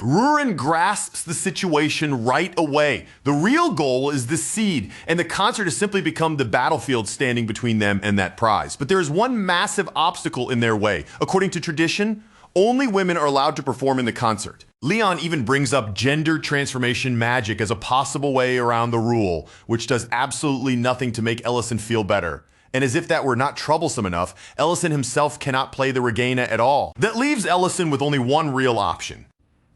Rurin grasps the situation right away. The real goal is the seed, and the concert has simply become the battlefield standing between them and that prize. But there is one massive obstacle in their way. According to tradition, Only women are allowed to perform in the concert. Leon even brings up gender transformation magic as a possible way around the rule, which does absolutely nothing to make Ellison feel better. And as if that were not troublesome enough, Ellison himself cannot play the Regina at all. That leaves Ellison with only one real option: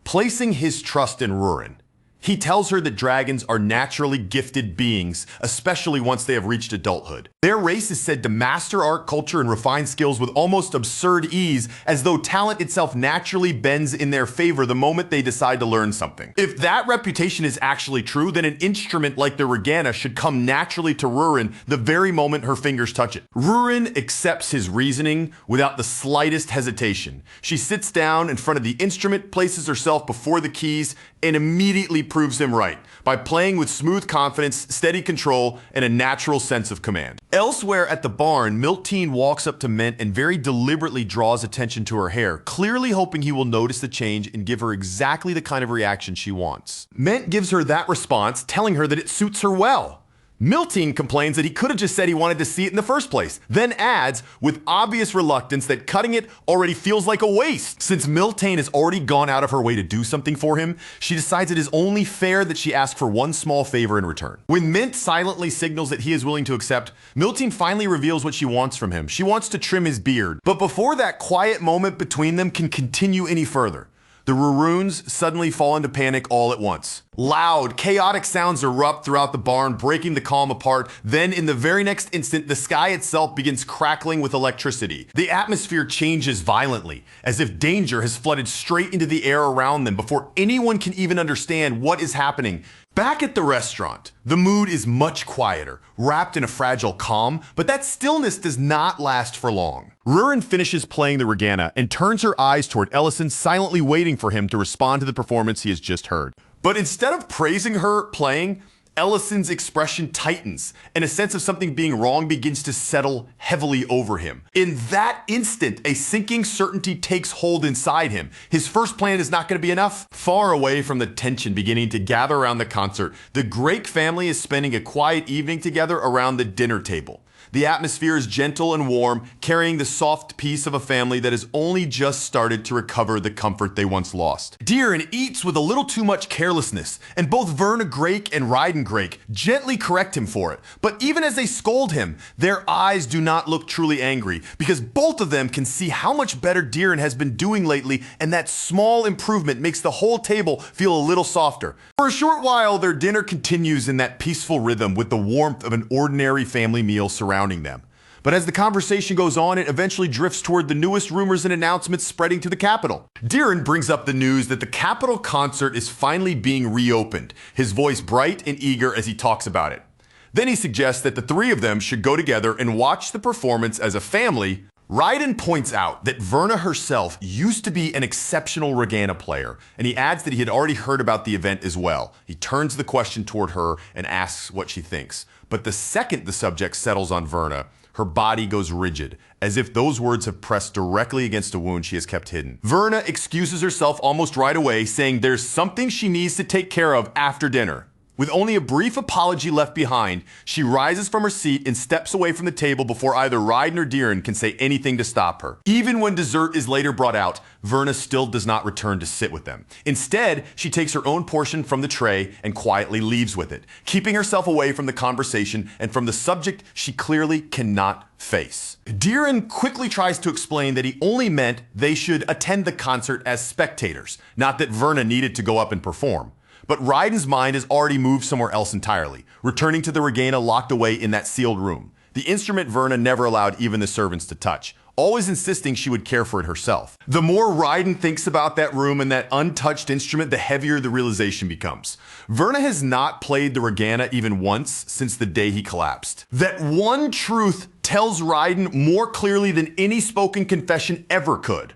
placing his trust in Rurin. He tells her that dragons are naturally gifted beings, especially once they have reached adulthood. Their race is said to master art, culture, and refine skills with almost absurd ease, as though talent itself naturally bends in their favor the moment they decide to learn something. If that reputation is actually true, then an instrument like the Regana should come naturally to Rurin the very moment her fingers touch it. Rurin accepts his reasoning without the slightest hesitation. She sits down in front of the instrument, places herself before the keys, and immediately proves him right by playing with smooth confidence, steady control, and a natural sense of command. Elsewhere at the barn, Miltine walks up to Mint and very deliberately draws attention to her hair, clearly hoping he will notice the change and give her exactly the kind of reaction she wants. Mint gives her that response, telling her that it suits her well. Miltine complains that he could have just said he wanted to see it in the first place, then adds, with obvious reluctance, that cutting it already feels like a waste. Since Miltine has already gone out of her way to do something for him, she decides it is only fair that she ask for one small favor in return. When Mint silently signals that he is willing to accept, Miltine finally reveals what she wants from him. She wants to trim his beard. But before that quiet moment between them can continue any further, the Ruruns suddenly fall into panic all at once. Loud, chaotic sounds erupt throughout the barn, breaking the calm apart. Then, in the very next instant, the sky itself begins crackling with electricity. The atmosphere changes violently, as if danger has flooded straight into the air around them before anyone can even understand what is happening. Back at the restaurant, the mood is much quieter, wrapped in a fragile calm, but that stillness does not last for long. Rurin finishes playing the Regana and turns her eyes toward Ellison, silently waiting for him to respond to the performance he has just heard. But instead of praising her playing, Ellison's expression tightens, and a sense of something being wrong begins to settle heavily over him. In that instant, a sinking certainty takes hold inside him. His first plan is not going to be enough. Far away from the tension beginning to gather around the concert, the Drake family is spending a quiet evening together around the dinner table. The atmosphere is gentle and warm, carrying the soft peace of a family that has only just started to recover the comfort they once lost. Deeren eats with a little too much carelessness, and both Verna Drake and Ryden Drake gently correct him for it. But even as they scold him, their eyes do not look truly angry, because both of them can see how much better Deeren has been doing lately, and that small improvement makes the whole table feel a little softer. For a short while, their dinner continues in that peaceful rhythm with the warmth of an ordinary family meal surrounding them. But as the conversation goes on, it eventually drifts toward the newest rumors and announcements spreading to the capital. Deeren brings up the news that the Capitol concert is finally being reopened, his voice bright and eager as he talks about it. Then he suggests that the three of them should go together and watch the performance as a family. Ryden points out that Verna herself used to be an exceptional Regana player, and he adds that he had already heard about the event as well. He turns the question toward her and asks what she thinks. But the second the subject settles on Verna, her body goes rigid, as if those words have pressed directly against a wound she has kept hidden. Verna excuses herself almost right away, saying there's something she needs to take care of after dinner. With only a brief apology left behind, she rises from her seat and steps away from the table before either Ryden or Deeren can say anything to stop her. Even when dessert is later brought out, Verna still does not return to sit with them. Instead, she takes her own portion from the tray and quietly leaves with it, keeping herself away from the conversation and from the subject she clearly cannot face. Deeren quickly tries to explain that he only meant they should attend the concert as spectators, not that Verna needed to go up and perform. But Ryden's mind has already moved somewhere else entirely, returning to the Regana locked away in that sealed room. The instrument Verna never allowed even the servants to touch, always insisting she would care for it herself. The more Ryden thinks about that room and that untouched instrument, the heavier the realization becomes. Verna has not played the Regana even once since the day he collapsed. That one truth tells Ryden more clearly than any spoken confession ever could.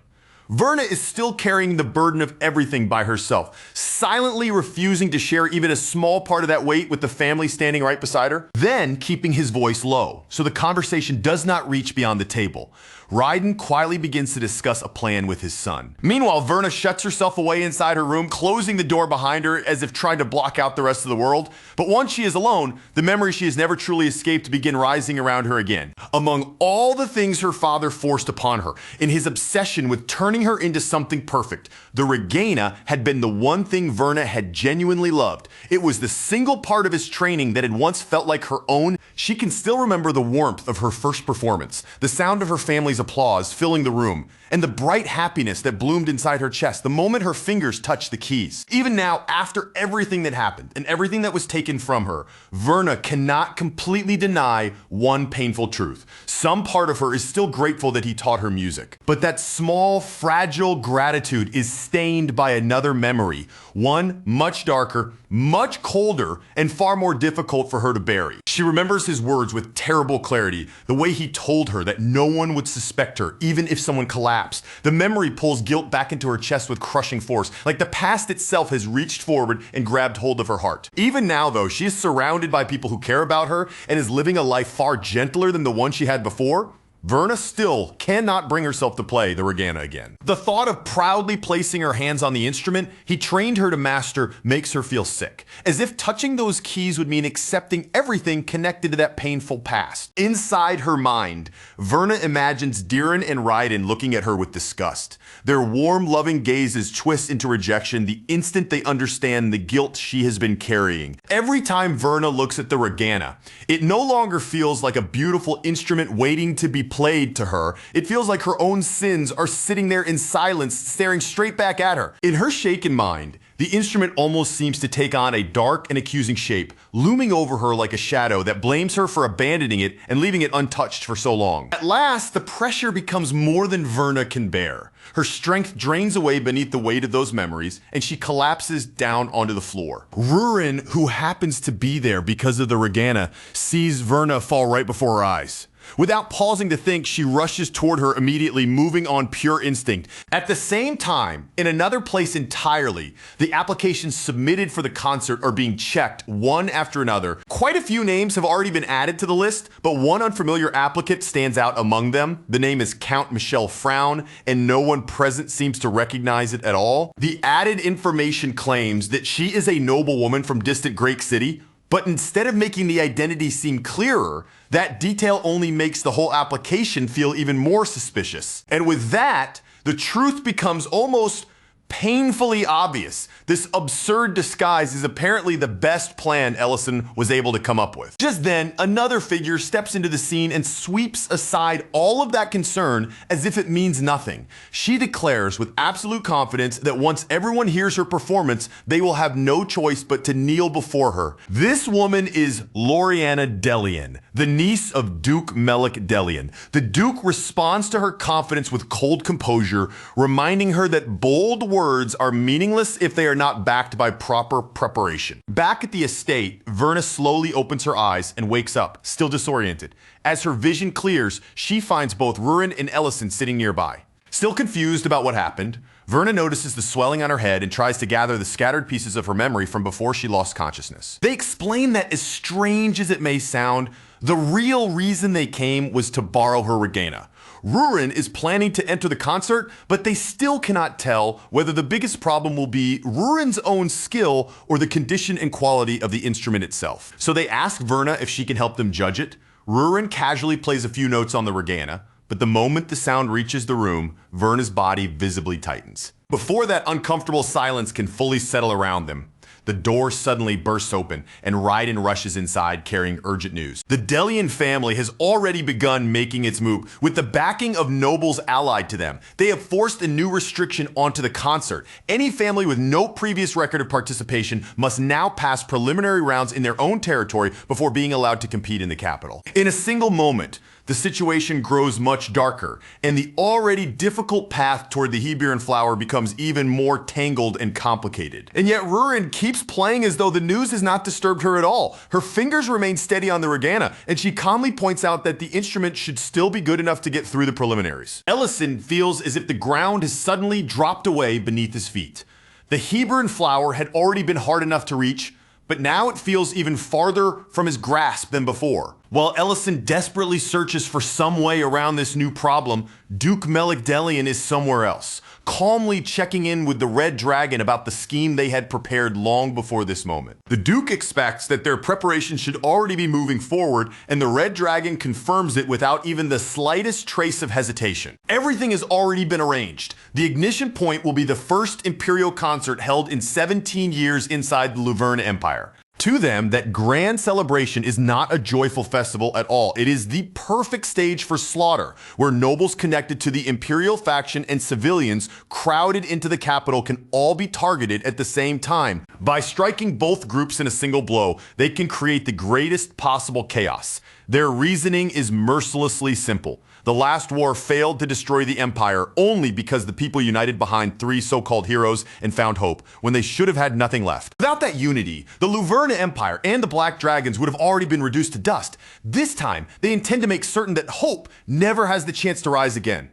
Verna is still carrying the burden of everything by herself, silently refusing to share even a small part of that weight with the family standing right beside her, then keeping his voice low, so the conversation does not reach beyond the table. Raiden quietly begins to discuss a plan with his son. Meanwhile, Verna shuts herself away inside her room, closing the door behind her as if trying to block out the rest of the world. But once she is alone, the memories she has never truly escaped begin rising around her again. Among all the things her father forced upon her, in his obsession with turning her into something perfect, the Regina had been the one thing Verna had genuinely loved. It was the single part of his training that had once felt like her own. She can still remember the warmth of her first performance, the sound of her family's applause filling the room, and the bright happiness that bloomed inside her chest the moment her fingers touched the keys. Even now, after everything that happened and everything that was taken from her, Verna cannot completely deny one painful truth. Some part of her is still grateful that he taught her music. But that small, fragile gratitude is stained by another memory, one much darker, much colder, and far more difficult for her to bury. She remembers his words with terrible clarity, the way he told her that no one would suspect her, even if someone collapsed. The memory pulls guilt back into her chest with crushing force, like the past itself has reached forward and grabbed hold of her heart. Even now, though, she is surrounded by people who care about her and is living a life far gentler than the one she had before. Verna still cannot bring herself to play the Regina again. The thought of proudly placing her hands on the instrument he trained her to master makes her feel sick, as if touching those keys would mean accepting everything connected to that painful past. Inside her mind, Verna imagines Diren and Raiden looking at her with disgust. Their warm, loving gazes twist into rejection the instant they understand the guilt she has been carrying. Every time Verna looks at the Regina, it no longer feels like a beautiful instrument waiting to be played to her. It feels like her own sins are sitting there in silence, staring straight back at her. In her shaken mind, the instrument almost seems to take on a dark and accusing shape, looming over her like a shadow that blames her for abandoning it and leaving it untouched for so long. At last, the pressure becomes more than Verna can bear. Her strength drains away beneath the weight of those memories, and she collapses down onto the floor. Rurin, who happens to be there because of the Regina, sees Verna fall right before her eyes. Without pausing to think, she rushes toward her immediately, moving on pure instinct. At the same time, in another place entirely, the applications submitted for the concert are being checked one after another. Quite a few names have already been added to the list, but one unfamiliar applicant stands out among them. The name is Count Michelle Frown, and no one present seems to recognize it at all. The added information claims that she is a noblewoman from distant Great City, but instead of making the identity seem clearer, that detail only makes the whole application feel even more suspicious. And with that, the truth becomes almost painfully obvious. This absurd disguise is apparently the best plan Ellison was able to come up with. Just then, another figure steps into the scene and sweeps aside all of that concern as if it means nothing. She declares with absolute confidence that once everyone hears her performance, they will have no choice but to kneel before her. This woman is Loriana Delian, the niece of Duke Melik Delian. The Duke responds to her confidence with cold composure, reminding her that bold words are meaningless if they are not backed by proper preparation. Back at the estate, Verna slowly opens her eyes and wakes up, still disoriented. As her vision clears, she finds both Rurin and Ellison sitting nearby. Still confused about what happened, Verna notices the swelling on her head and tries to gather the scattered pieces of her memory from before she lost consciousness. They explain that, as strange as it may sound, the real reason they came was to borrow her Regina. Rurin is planning to enter the concert, but they still cannot tell whether the biggest problem will be Rurin's own skill or the condition and quality of the instrument itself. So they ask Verna if she can help them judge it. Rurin casually plays a few notes on the Regina, but the moment the sound reaches the room, Verna's body visibly tightens. Before that uncomfortable silence can fully settle around them, the door suddenly bursts open, and Raiden rushes inside carrying urgent news. The Delian family has already begun making its move, with the backing of nobles allied to them. They have forced a new restriction onto the concert. Any family with no previous record of participation must now pass preliminary rounds in their own territory before being allowed to compete in the capital. In a single moment, the situation grows much darker, and the already difficult path toward the Hebron flower becomes even more tangled and complicated. And yet Rurin keeps playing as though the news has not disturbed her at all. Her fingers remain steady on the Regina, and she calmly points out that the instrument should still be good enough to get through the preliminaries. Ellison feels as if the ground has suddenly dropped away beneath his feet. The Hebron flower had already been hard enough to reach, but now it feels even farther from his grasp than before. While Ellison desperately searches for some way around this new problem, Duke Melikdelian is somewhere else, calmly checking in with the Red Dragon about the scheme they had prepared long before this moment. The Duke expects that their preparations should already be moving forward, and the Red Dragon confirms it without even the slightest trace of hesitation. Everything has already been arranged. The ignition point will be the first Imperial concert held in 17 years inside the Luverne Empire. To them, that grand celebration is not a joyful festival at all. It is the perfect stage for slaughter, where nobles connected to the Imperial faction and civilians crowded into the capital can all be targeted at the same time. By striking both groups in a single blow, they can create the greatest possible chaos. Their reasoning is mercilessly simple. The last war failed to destroy the Empire only because the people united behind 3 so-called heroes and found hope, when they should have had nothing left. Without that unity, the Luverne Empire and the Black Dragons would have already been reduced to dust. This time, they intend to make certain that hope never has the chance to rise again.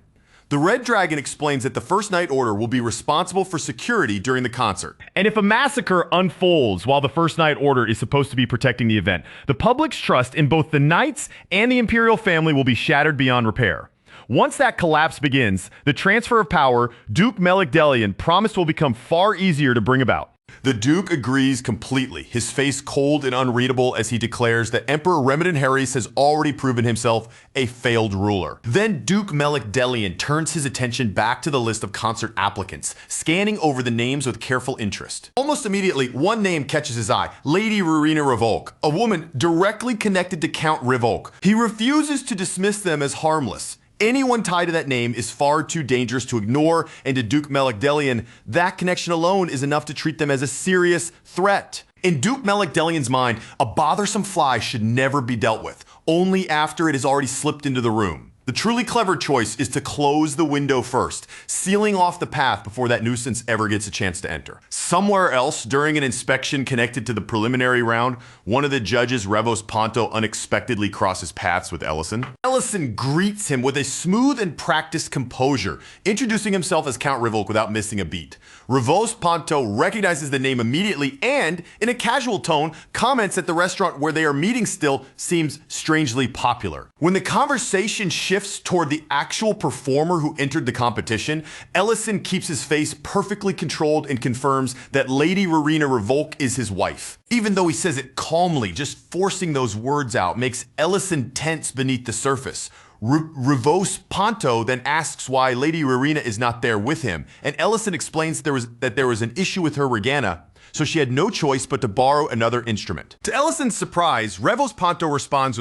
The Red Dragon explains that the First Night Order will be responsible for security during the concert. And if a massacre unfolds while the First Night Order is supposed to be protecting the event, the public's trust in both the Knights and the Imperial family will be shattered beyond repair. Once that collapse begins, the transfer of power Duke Melikdelian promised will become far easier to bring about. The Duke agrees completely, his face cold and unreadable as he declares that Emperor Remington Harris has already proven himself a failed ruler. Then Duke Melikdelian turns his attention back to the list of concert applicants, scanning over the names with careful interest. Almost immediately, one name catches his eye, Lady Rowena Revolk, a woman directly connected to Count Revolk. He refuses to dismiss them as harmless. Anyone tied to that name is far too dangerous to ignore, and to Duke Melikdelian, that connection alone is enough to treat them as a serious threat. In Duke Melikdelian's mind, a bothersome fly should never be dealt with, only after it has already slipped into the room. The truly clever choice is to close the window first, sealing off the path before that nuisance ever gets a chance to enter. Somewhere else, during an inspection connected to the preliminary round, one of the judges, Revos Ponto, unexpectedly crosses paths with Ellison. Ellison greets him with a smooth and practiced composure, introducing himself as Count Revolk without missing a beat. Revos Ponto recognizes the name immediately and, in a casual tone, comments that the restaurant where they are meeting still seems strangely popular. When the conversation shifts toward the actual performer who entered the competition, Ellison keeps his face perfectly controlled and confirms that Lady Rowena Revolk is his wife. Even though he says it calmly, just forcing those words out makes Ellison tense beneath the surface. Revos Ponto then asks why Lady Rowena is not there with him, and Ellison explains that there was an issue with her regana, so she had no choice but to borrow another instrument. To Ellison's surprise, Revos Ponto responds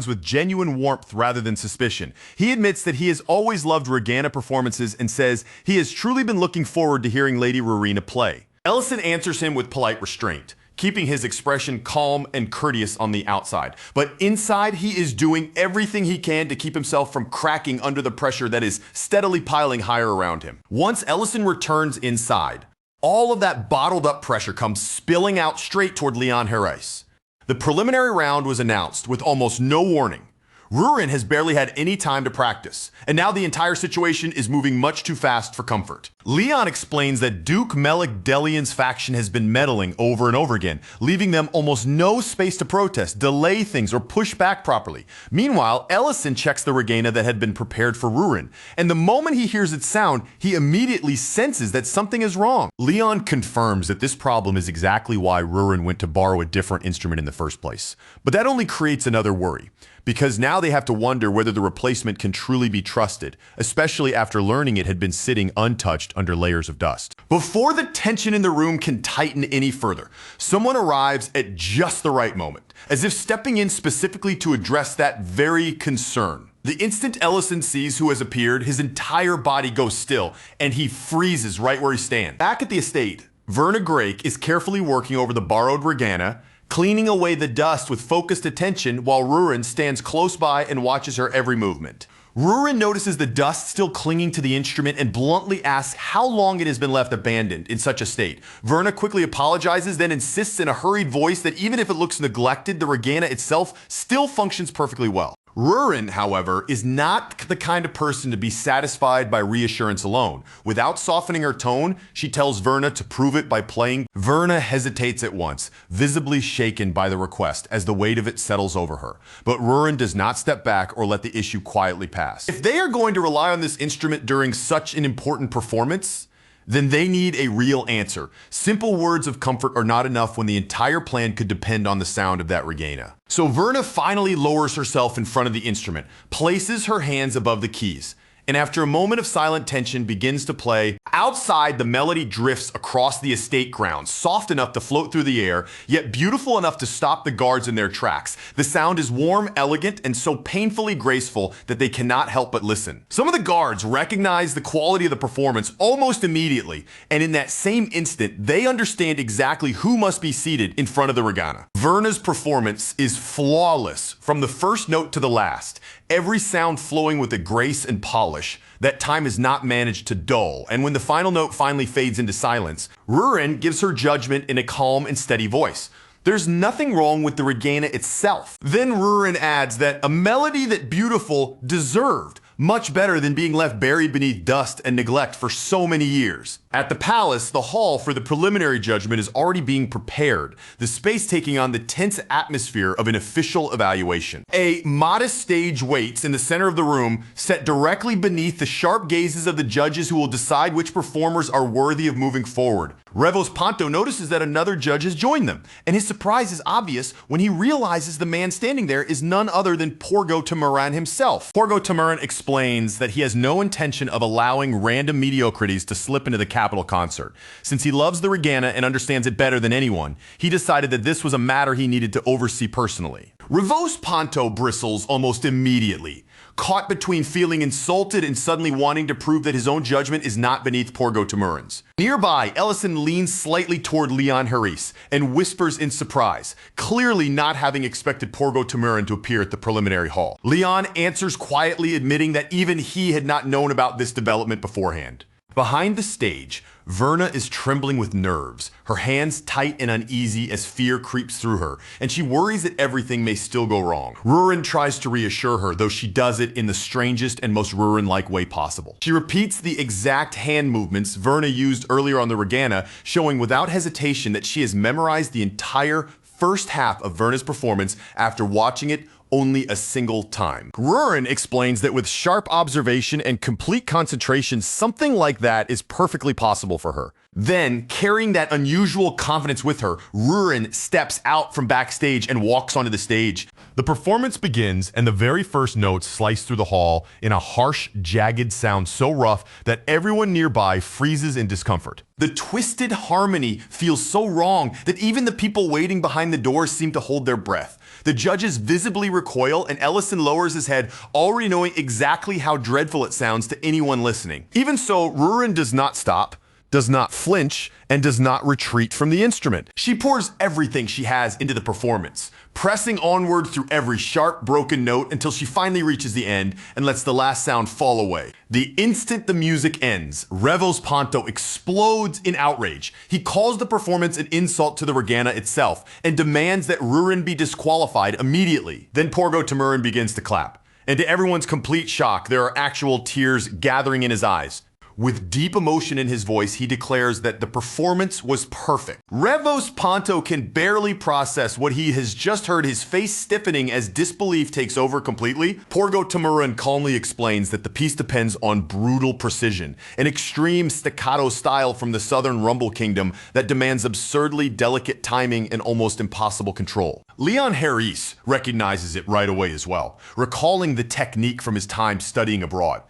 with genuine warmth rather than suspicion. He admits that he has always loved regana performances and says he has truly been looking forward to hearing Lady Rowena play. Ellison answers him with polite restraint, keeping his expression calm and courteous on the outside. But inside, he is doing everything he can to keep himself from cracking under the pressure that is steadily piling higher around him. Once Ellison returns inside, all of that bottled up pressure comes spilling out straight toward Leon Harris. The preliminary round was announced with almost no warning. Rurin has barely had any time to practice, and now the entire situation is moving much too fast for comfort. Leon explains that Duke Melikdelian's faction has been meddling over and over again, leaving them almost no space to protest, delay things, or push back properly. Meanwhile, Ellison checks the regana that had been prepared for Rurin, and the moment he hears its sound, he immediately senses that something is wrong. Leon confirms that this problem is exactly why Rurin went to borrow a different instrument in the first place. But that only creates another worry, because now they have to wonder whether the replacement can truly be trusted, especially after learning it had been sitting untouched under layers of dust. Before the tension in the room can tighten any further, someone arrives at just the right moment, as if stepping in specifically to address that very concern. The instant Ellison sees who has appeared, his entire body goes still, and he freezes right where he stands. Back at the estate, Verna Grake is carefully working over the borrowed regana, cleaning away the dust with focused attention while Rurin stands close by and watches her every movement. Rurin notices the dust still clinging to the instrument and bluntly asks how long it has been left abandoned in such a state. Verna quickly apologizes, then insists in a hurried voice that even if it looks neglected, the regana itself still functions perfectly well. Rurin, however, is not the kind of person to be satisfied by reassurance alone. Without softening her tone, she tells Verna to prove it by playing. Verna hesitates at once, visibly shaken by the request as the weight of it settles over her. But Rurin does not step back or let the issue quietly pass. If they are going to rely on this instrument during such an important performance, then they need a real answer. Simple words of comfort are not enough when the entire plan could depend on the sound of that regana. So Verna finally lowers herself in front of the instrument, places her hands above the keys, and after a moment of silent tension begins to play. Outside, the melody drifts across the estate grounds, soft enough to float through the air, yet beautiful enough to stop the guards in their tracks. The sound is warm, elegant, and so painfully graceful that they cannot help but listen. Some of the guards recognize the quality of the performance almost immediately, and in that same instant, they understand exactly who must be seated in front of the regana. Verna's performance is flawless from the first note to the last, every sound flowing with a grace and polish that time is not managed to dull, and when the final note finally fades into silence, Rurin gives her judgment in a calm and steady voice. There's nothing wrong with the regana itself. Then Rurin adds that a melody that beautiful deserved much better than being left buried beneath dust and neglect for so many years. At the palace, the hall for the preliminary judgment is already being prepared, the space taking on the tense atmosphere of an official evaluation. A modest stage waits in the center of the room, set directly beneath the sharp gazes of the judges who will decide which performers are worthy of moving forward. Revos Ponto notices that another judge has joined them, and his surprise is obvious when he realizes the man standing there is none other than Porgo Tamaran himself. Porgo Tamaran explains that he has no intention of allowing random mediocrities to slip into the capital concert. Since he loves the regana and understands it better than anyone, he decided that this was a matter he needed to oversee personally. Revos Ponto bristles almost immediately, caught between feeling insulted and suddenly wanting to prove that his own judgment is not beneath Porgo Tamaran's. Nearby, Ellison leans slightly toward Leon Harris and whispers in surprise, clearly not having expected Porgo Tamaran to appear at the preliminary hall. Leon answers quietly, admitting that even he had not known about this development beforehand. Behind the stage, Verna is trembling with nerves, her hands tight and uneasy as fear creeps through her, and she worries that everything may still go wrong. Rurin tries to reassure her, though she does it in the strangest and most Rurin-like way possible. She repeats the exact hand movements Verna used earlier on the regana, showing without hesitation that she has memorized the entire first half of Verna's performance after watching it only a single time. Rurin explains that with sharp observation and complete concentration, something like that is perfectly possible for her. Then, carrying that unusual confidence with her, Rurin steps out from backstage and walks onto the stage. The performance begins, and the very first notes slice through the hall in a harsh, jagged sound so rough that everyone nearby freezes in discomfort. The twisted harmony feels so wrong that even the people waiting behind the doors seem to hold their breath. The judges visibly recoil, and Ellison lowers his head, already knowing exactly how dreadful it sounds to anyone listening. Even so, Rurin does not stop, does not flinch, and does not retreat from the instrument. She pours everything she has into the performance, pressing onward through every sharp, broken note until she finally reaches the end and lets the last sound fall away. The instant the music ends, Revos Ponto explodes in outrage. He calls the performance an insult to the regana itself and demands that Rurin be disqualified immediately. Then Porgo Tamaran begins to clap, and to everyone's complete shock, there are actual tears gathering in his eyes. With deep emotion in his voice, he declares that the performance was perfect. Revos Ponto can barely process what he has just heard, his face stiffening as disbelief takes over completely. Porgo Tamaran calmly explains that the piece depends on brutal precision, an extreme staccato style from the Southern Rumble Kingdom that demands absurdly delicate timing and almost impossible control. Leon Harris recognizes it right away as well, recalling the technique from his time studying abroad.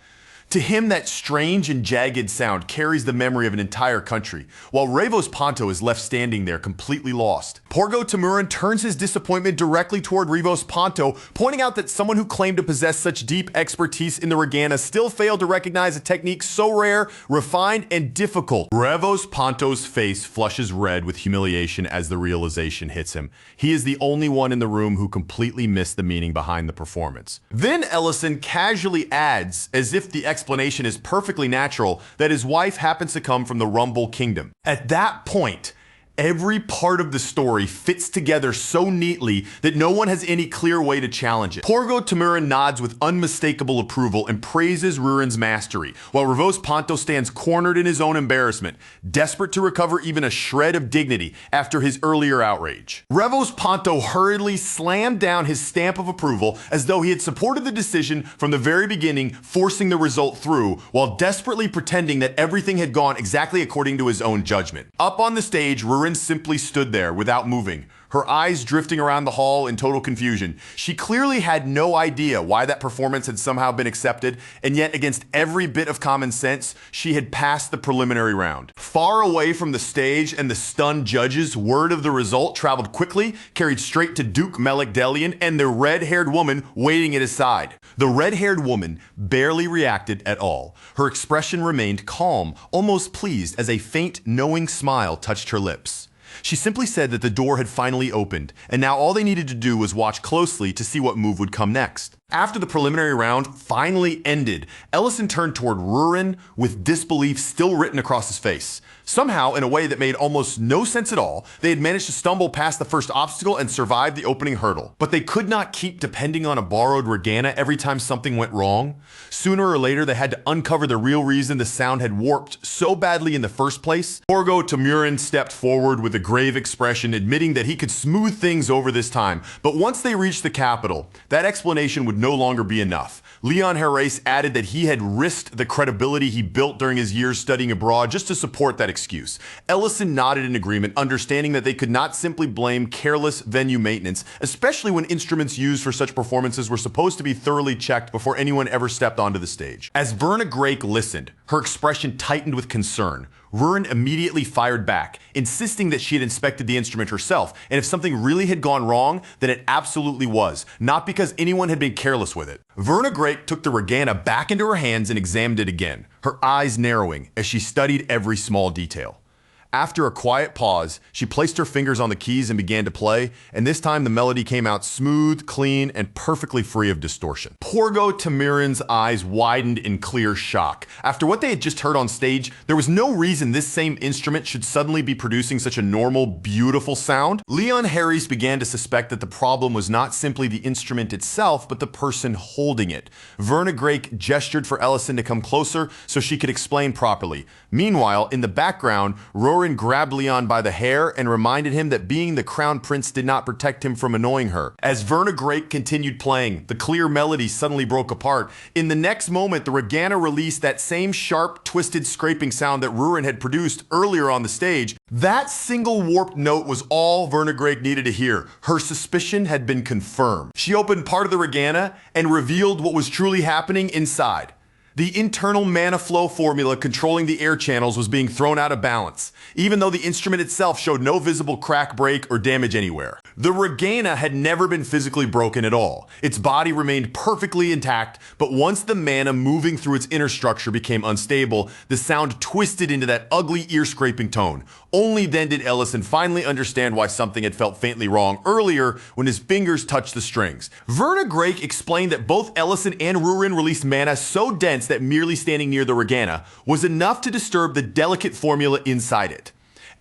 To him, that strange and jagged sound carries the memory of an entire country, while Revos Ponto is left standing there completely lost. Porgo Tamaran turns his disappointment directly toward Revos Ponto, pointing out that someone who claimed to possess such deep expertise in the regana still failed to recognize a technique so rare, refined, and difficult. Revos Ponto's face flushes red with humiliation as the realization hits him. He is the only one in the room who completely missed the meaning behind the performance. Then Ellison casually adds, as if the explanation is perfectly natural, that his wife happens to come from the Rumble Kingdom. At that point, Every part of the story fits together so neatly that no one has any clear way to challenge it. Porgo Tamurin nods with unmistakable approval and praises Rurin's mastery, while Revos Ponto stands cornered in his own embarrassment, desperate to recover even a shred of dignity after his earlier outrage. Revos Ponto hurriedly slammed down his stamp of approval as though he had supported the decision from the very beginning, forcing the result through, while desperately pretending that everything had gone exactly according to his own judgment. Up on the stage, Rurin simply stood there without moving, her eyes drifting around the hall in total confusion. She clearly had no idea why that performance had somehow been accepted, and yet against every bit of common sense, she had passed the preliminary round. Far away from the stage and the stunned judges, word of the result traveled quickly, carried straight to Duke Melikdelian and the red-haired woman waiting at his side. The red-haired woman barely reacted at all. Her expression remained calm, almost pleased, as a faint, knowing smile touched her lips. She simply said that the door had finally opened, and now all they needed to do was watch closely to see what move would come next. After the preliminary round finally ended, Ellison turned toward Rurin with disbelief still written across his face. Somehow, in a way that made almost no sense at all, they had managed to stumble past the first obstacle and survive the opening hurdle. But they could not keep depending on a borrowed Regana every time something went wrong. Sooner or later, they had to uncover the real reason the sound had warped so badly in the first place. Porgo Tamurin stepped forward with a grave expression, admitting that he could smooth things over this time. But once they reached the capital, that explanation would no longer be enough. Leon Herrese added that he had risked the credibility he built during his years studying abroad just to support that excuse. Ellison nodded in agreement, understanding that they could not simply blame careless venue maintenance, especially when instruments used for such performances were supposed to be thoroughly checked before anyone ever stepped onto the stage. As Verna Grake listened, her expression tightened with concern. Rurin immediately fired back, insisting that she had inspected the instrument herself, and if something really had gone wrong, then it absolutely was, not because anyone had been careless with it. Verna Grake took the Regana back into her hands and examined it again, her eyes narrowing as she studied every small detail. After a quiet pause, she placed her fingers on the keys and began to play, and this time the melody came out smooth, clean, and perfectly free of distortion. Porgo Tamurin's eyes widened in clear shock. After what they had just heard on stage, there was no reason this same instrument should suddenly be producing such a normal, beautiful sound. Leon Herrese began to suspect that the problem was not simply the instrument itself, but the person holding it. Verna Grake gestured for Ellison to come closer so she could explain properly. Meanwhile, in the background, Rory grabbed Leon by the hair and reminded him that being the crown prince did not protect him from annoying her. As Verna Grake continued playing, the clear melody suddenly broke apart. In the next moment, the Regana released that same sharp, twisted scraping sound that Rurin had produced earlier on the stage. That single warped note was all Verna Grake needed to hear. Her suspicion had been confirmed. She opened part of the Regana and revealed what was truly happening inside. The internal mana flow formula controlling the air channels was being thrown out of balance, even though the instrument itself showed no visible crack, break, or damage anywhere. The Regana had never been physically broken at all. Its body remained perfectly intact, but once the mana moving through its inner structure became unstable, the sound twisted into that ugly ear-scraping tone. Only then did Ellison finally understand why something had felt faintly wrong earlier when his fingers touched the strings. Verna Grake explained that both Ellison and Rurin released mana so dense that merely standing near the Regana was enough to disturb the delicate formula inside it.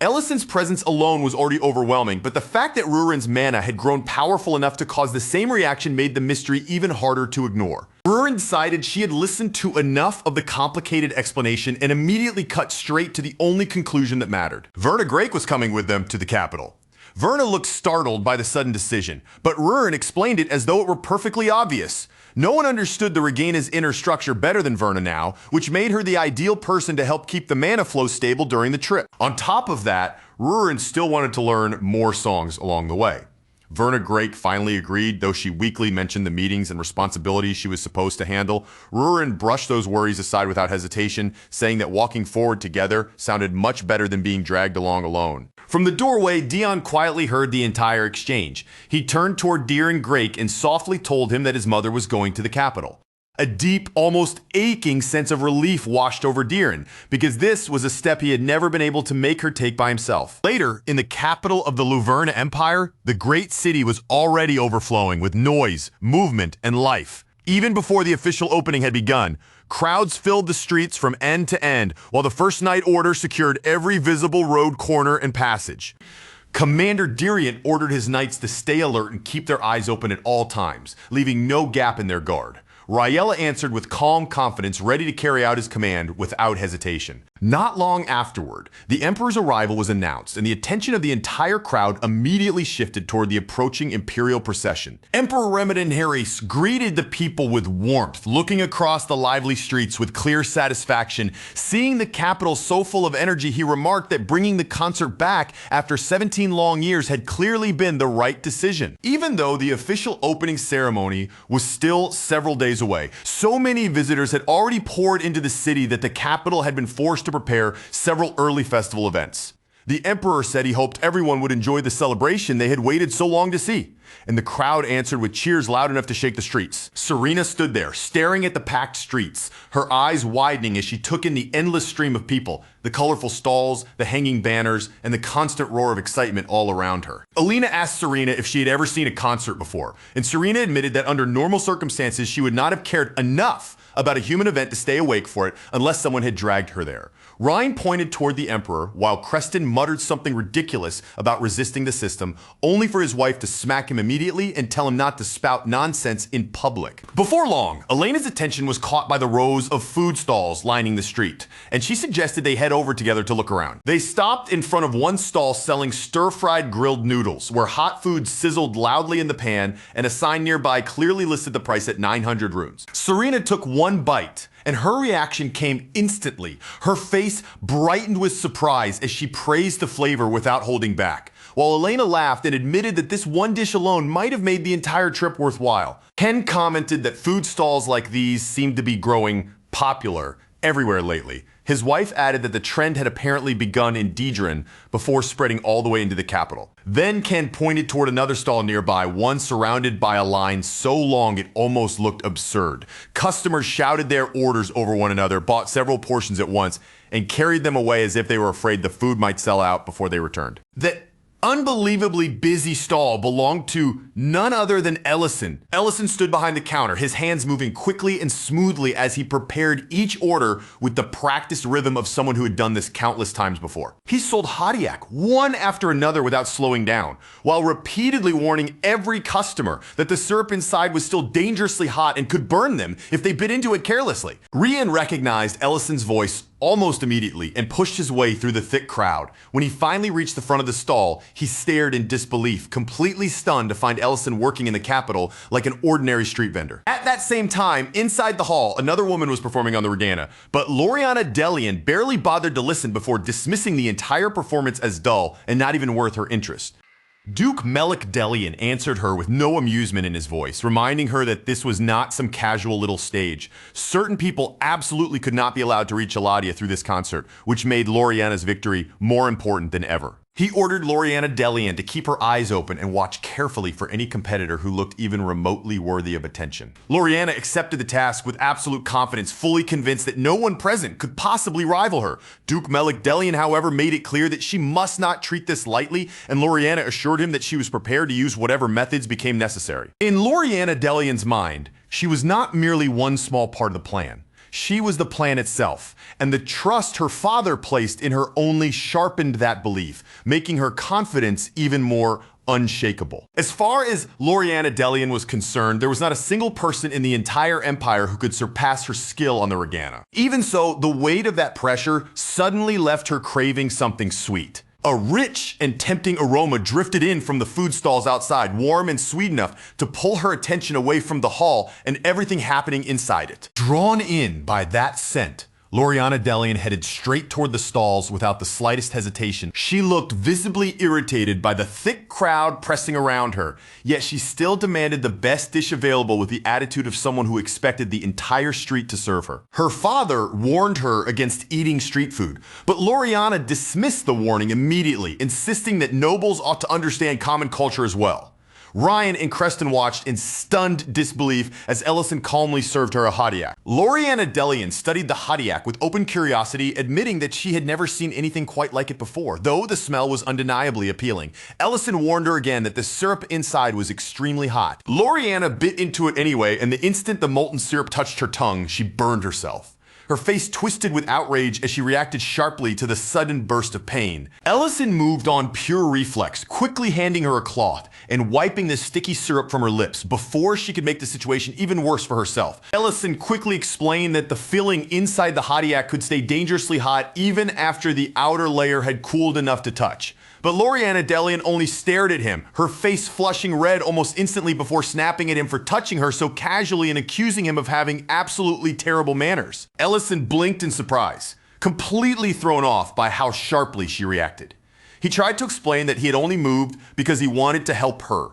Ellison's presence alone was already overwhelming, but the fact that Rurin's mana had grown powerful enough to cause the same reaction made the mystery even harder to ignore. Rurin decided she had listened to enough of the complicated explanation and immediately cut straight to the only conclusion that mattered. Verna Grake was coming with them to the capital. Verna looked startled by the sudden decision, but Rurin explained it as though it were perfectly obvious. No one understood the Regana's inner structure better than Verna now, which made her the ideal person to help keep the mana flow stable during the trip. On top of that, Rurin still wanted to learn more songs along the way. Verna Grake finally agreed, though she weakly mentioned the meetings and responsibilities she was supposed to handle. Rurin brushed those worries aside without hesitation, saying that walking forward together sounded much better than being dragged along alone. From the doorway, Dion quietly heard the entire exchange. He turned toward Deeren Grake and softly told him that his mother was going to the capital. A deep, almost aching sense of relief washed over Deeren, because this was a step he had never been able to make her take by himself. Later, in the capital of the Luverna Empire, the great city was already overflowing with noise, movement, and life. Even before the official opening had begun, Crowds filled the streets from end to end, while the first night order secured every visible road corner and passage. Commander Dirian ordered his knights to stay alert and keep their eyes open at all times, leaving no gap in their guard. Raella answered with calm confidence, ready to carry out his command without hesitation. Not long afterward, the Emperor's arrival was announced, and the attention of the entire crowd immediately shifted toward the approaching imperial procession. Emperor Ramadan Harris greeted the people with warmth, looking across the lively streets with clear satisfaction. Seeing the capital so full of energy, he remarked that bringing the concert back after 17 long years had clearly been the right decision. Even though the official opening ceremony was still several days away, so many visitors had already poured into the city that the capital had been forced to prepare several early festival events. The Emperor said he hoped everyone would enjoy the celebration they had waited so long to see, and the crowd answered with cheers loud enough to shake the streets. Serena stood there, staring at the packed streets, her eyes widening as she took in the endless stream of people, the colorful stalls, the hanging banners, and the constant roar of excitement all around her. Alina asked Serena if she had ever seen a concert before, and Serena admitted that under normal circumstances she would not have cared enough about a human event to stay awake for it unless someone had dragged her there. Ryan pointed toward the Emperor while Creston muttered something ridiculous about resisting the system, only for his wife to smack him immediately and tell him not to spout nonsense in public. Before long, Elena's attention was caught by the rows of food stalls lining the street, and she suggested they head over together to look around. They stopped in front of one stall selling stir-fried grilled noodles, where hot food sizzled loudly in the pan, and a sign nearby clearly listed the price at 900 runes. Serena took one bite, and her reaction came instantly. Her face brightened with surprise as she praised the flavor without holding back, while Elena laughed and admitted that this one dish alone might have made the entire trip worthwhile. Ken commented that food stalls like these seemed to be growing popular everywhere lately. His wife added that the trend had apparently begun in Deidrin before spreading all the way into the capital. Then Ken pointed toward another stall nearby, one surrounded by a line so long it almost looked absurd. Customers shouted their orders over one another, bought several portions at once, and carried them away as if they were afraid the food might sell out before they returned. The unbelievably busy stall belonged to none other than Ellison. Ellison stood behind the counter, his hands moving quickly and smoothly as he prepared each order with the practiced rhythm of someone who had done this countless times before. He sold Hadiak one after another without slowing down, while repeatedly warning every customer that the syrup inside was still dangerously hot and could burn them if they bit into it carelessly. Rian recognized Ellison's voice almost immediately and pushed his way through the thick crowd. When he finally reached the front of the stall, he stared in disbelief, completely stunned to find Ellison working in the capital like an ordinary street vendor. At that same time, inside the hall, another woman was performing on the Regana, but Loriana Delian barely bothered to listen before dismissing the entire performance as dull and not even worth her interest. Duke Melik Delian answered her with no amusement in his voice, reminding her that this was not some casual little stage. Certain people absolutely could not be allowed to reach Eladia through this concert, which made Loriana's victory more important than ever. He ordered Loriana Delian to keep her eyes open and watch carefully for any competitor who looked even remotely worthy of attention. Loriana accepted the task with absolute confidence, fully convinced that no one present could possibly rival her. Duke Melik Delian, however, made it clear that she must not treat this lightly, and Loriana assured him that she was prepared to use whatever methods became necessary. In Loriana Delian's mind, she was not merely one small part of the plan. She was the plan itself, and the trust her father placed in her only sharpened that belief, making her confidence even more unshakable. As far as Loriana Delian was concerned, there was not a single person in the entire empire who could surpass her skill on the Regana. Even so, the weight of that pressure suddenly left her craving something sweet. A rich and tempting aroma drifted in from the food stalls outside, warm and sweet enough to pull her attention away from the hall and everything happening inside it. Drawn in by that scent, Loriana Delian headed straight toward the stalls without the slightest hesitation. She looked visibly irritated by the thick crowd pressing around her, yet she still demanded the best dish available with the attitude of someone who expected the entire street to serve her. Her father warned her against eating street food, but Loriana dismissed the warning immediately, insisting that nobles ought to understand common culture as well. Ryan and Creston watched in stunned disbelief as Ellison calmly served her a hadiak. Loriana Delian studied the hadiak with open curiosity, admitting that she had never seen anything quite like it before, though the smell was undeniably appealing. Ellison warned her again that the syrup inside was extremely hot. Loriana bit into it anyway, and the instant the molten syrup touched her tongue, she burned herself. Her face twisted with outrage as she reacted sharply to the sudden burst of pain. Ellison moved on pure reflex, quickly handing her a cloth and wiping the sticky syrup from her lips before she could make the situation even worse for herself. Ellison quickly explained that the filling inside the hadiak could stay dangerously hot even after the outer layer had cooled enough to touch. But Loriana Delian only stared at him, her face flushing red almost instantly before snapping at him for touching her so casually and accusing him of having absolutely terrible manners. Ellison blinked in surprise, completely thrown off by how sharply she reacted. He tried to explain that he had only moved because he wanted to help her,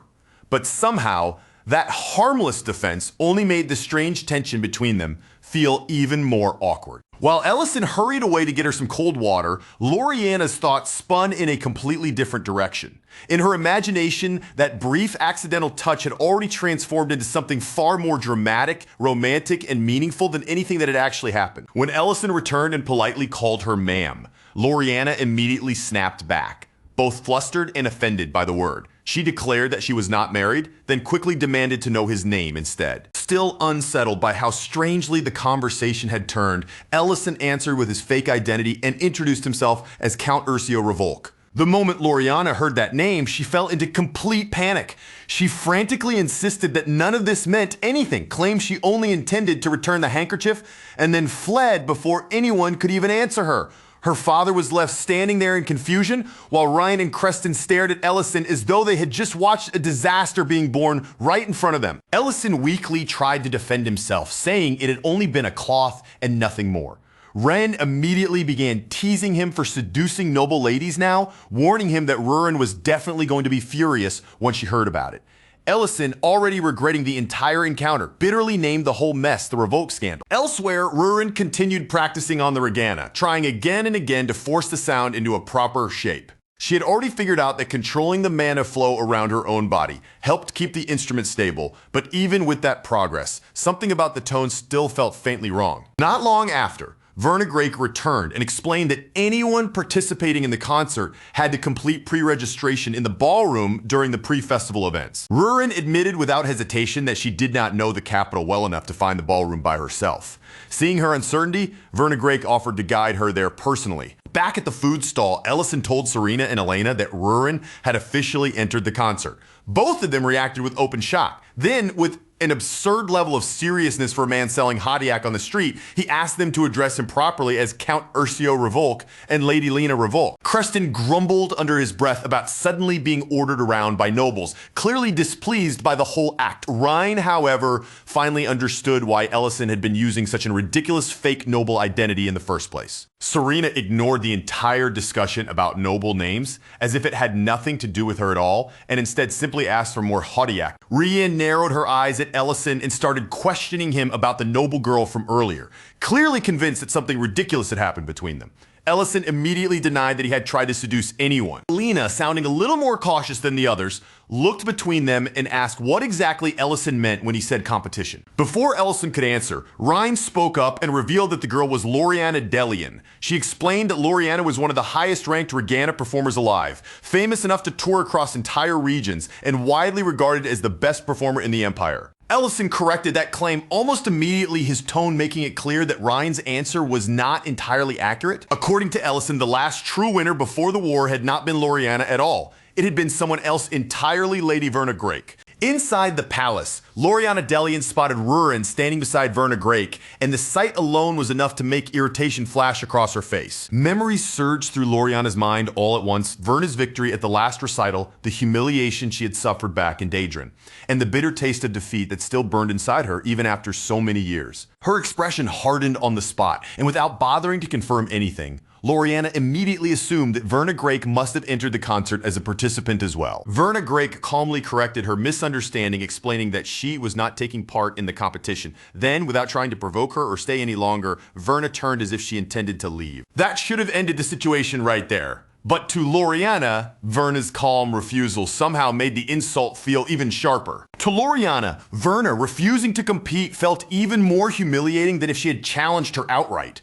but somehow that harmless defense only made the strange tension between them feel even more awkward. While Ellison hurried away to get her some cold water, Loriana's thoughts spun in a completely different direction. In her imagination, that brief accidental touch had already transformed into something far more dramatic, romantic, and meaningful than anything that had actually happened. When Ellison returned and politely called her ma'am, Loriana immediately snapped back, both flustered and offended by the word. She declared that she was not married, then quickly demanded to know his name instead. Still unsettled by how strangely the conversation had turned, Ellison answered with his fake identity and introduced himself as Count Ursio Revolk. The moment Loriana heard that name, she fell into complete panic. She frantically insisted that none of this meant anything, claimed she only intended to return the handkerchief, and then fled before anyone could even answer her. Her father was left standing there in confusion, while Ryan and Creston stared at Ellison as though they had just watched a disaster being born right in front of them. Ellison weakly tried to defend himself, saying it had only been a cloth and nothing more. Ren immediately began teasing him for seducing noble ladies now, warning him that Rurin was definitely going to be furious once she heard about it. Ellison, already regretting the entire encounter, bitterly named the whole mess the Revoke scandal. Elsewhere, Rurin continued practicing on the Regana, trying again and again to force the sound into a proper shape. She had already figured out that controlling the mana flow around her own body helped keep the instrument stable, but even with that progress, something about the tone still felt faintly wrong. Not long after, Verna Grake returned and explained that anyone participating in the concert had to complete pre-registration in the ballroom during the pre-festival events. Rurin admitted without hesitation that she did not know the capital well enough to find the ballroom by herself. Seeing her uncertainty, Verna Grake offered to guide her there personally. Back at the food stall, Ellison told Serena and Elena that Rurin had officially entered the concert. Both of them reacted with open shock. Then, with an absurd level of seriousness for a man selling hadiak on the street, he asked them to address him properly as Count Ursio Revolk and Lady Lena Revolk. Creston grumbled under his breath about suddenly being ordered around by nobles, clearly displeased by the whole act. Ryan, however, finally understood why Ellison had been using such a ridiculous fake noble identity in the first place. Serena ignored the entire discussion about noble names as if it had nothing to do with her at all, and instead simply asked for more hadiak. Rian narrowed her eyes at Ellison and started questioning him about the noble girl from earlier, clearly convinced that something ridiculous had happened between them. Ellison immediately denied that he had tried to seduce anyone. Lena, sounding a little more cautious than the others, looked between them and asked what exactly Ellison meant when he said competition. Before Ellison could answer, Ryan spoke up and revealed that the girl was Loriana Delian. She explained that Loriana was one of the highest ranked Regana performers alive, famous enough to tour across entire regions, and widely regarded as the best performer in the Empire. Ellison corrected that claim almost immediately, his tone making it clear that Ryan's answer was not entirely accurate. According to Ellison, the last true winner before the war had not been Loriana at all. It had been someone else entirely, Lady Verna Grake. Inside the palace, Loriana Delian spotted Rurin standing beside Verna Grake, and the sight alone was enough to make irritation flash across her face. Memories surged through Loriana's mind all at once: Verna's victory at the last recital, the humiliation she had suffered back in Daedrin, and the bitter taste of defeat that still burned inside her even after so many years. Her expression hardened on the spot, and without bothering to confirm anything, Loriana immediately assumed that Verna Grake must have entered the concert as a participant as well. Verna Grake calmly corrected her misunderstanding, explaining that she was not taking part in the competition. Then, without trying to provoke her or stay any longer, Verna turned as if she intended to leave. That should have ended the situation right there. But to Loriana, Verna's calm refusal somehow made the insult feel even sharper. To Loriana, Verna refusing to compete felt even more humiliating than if she had challenged her outright.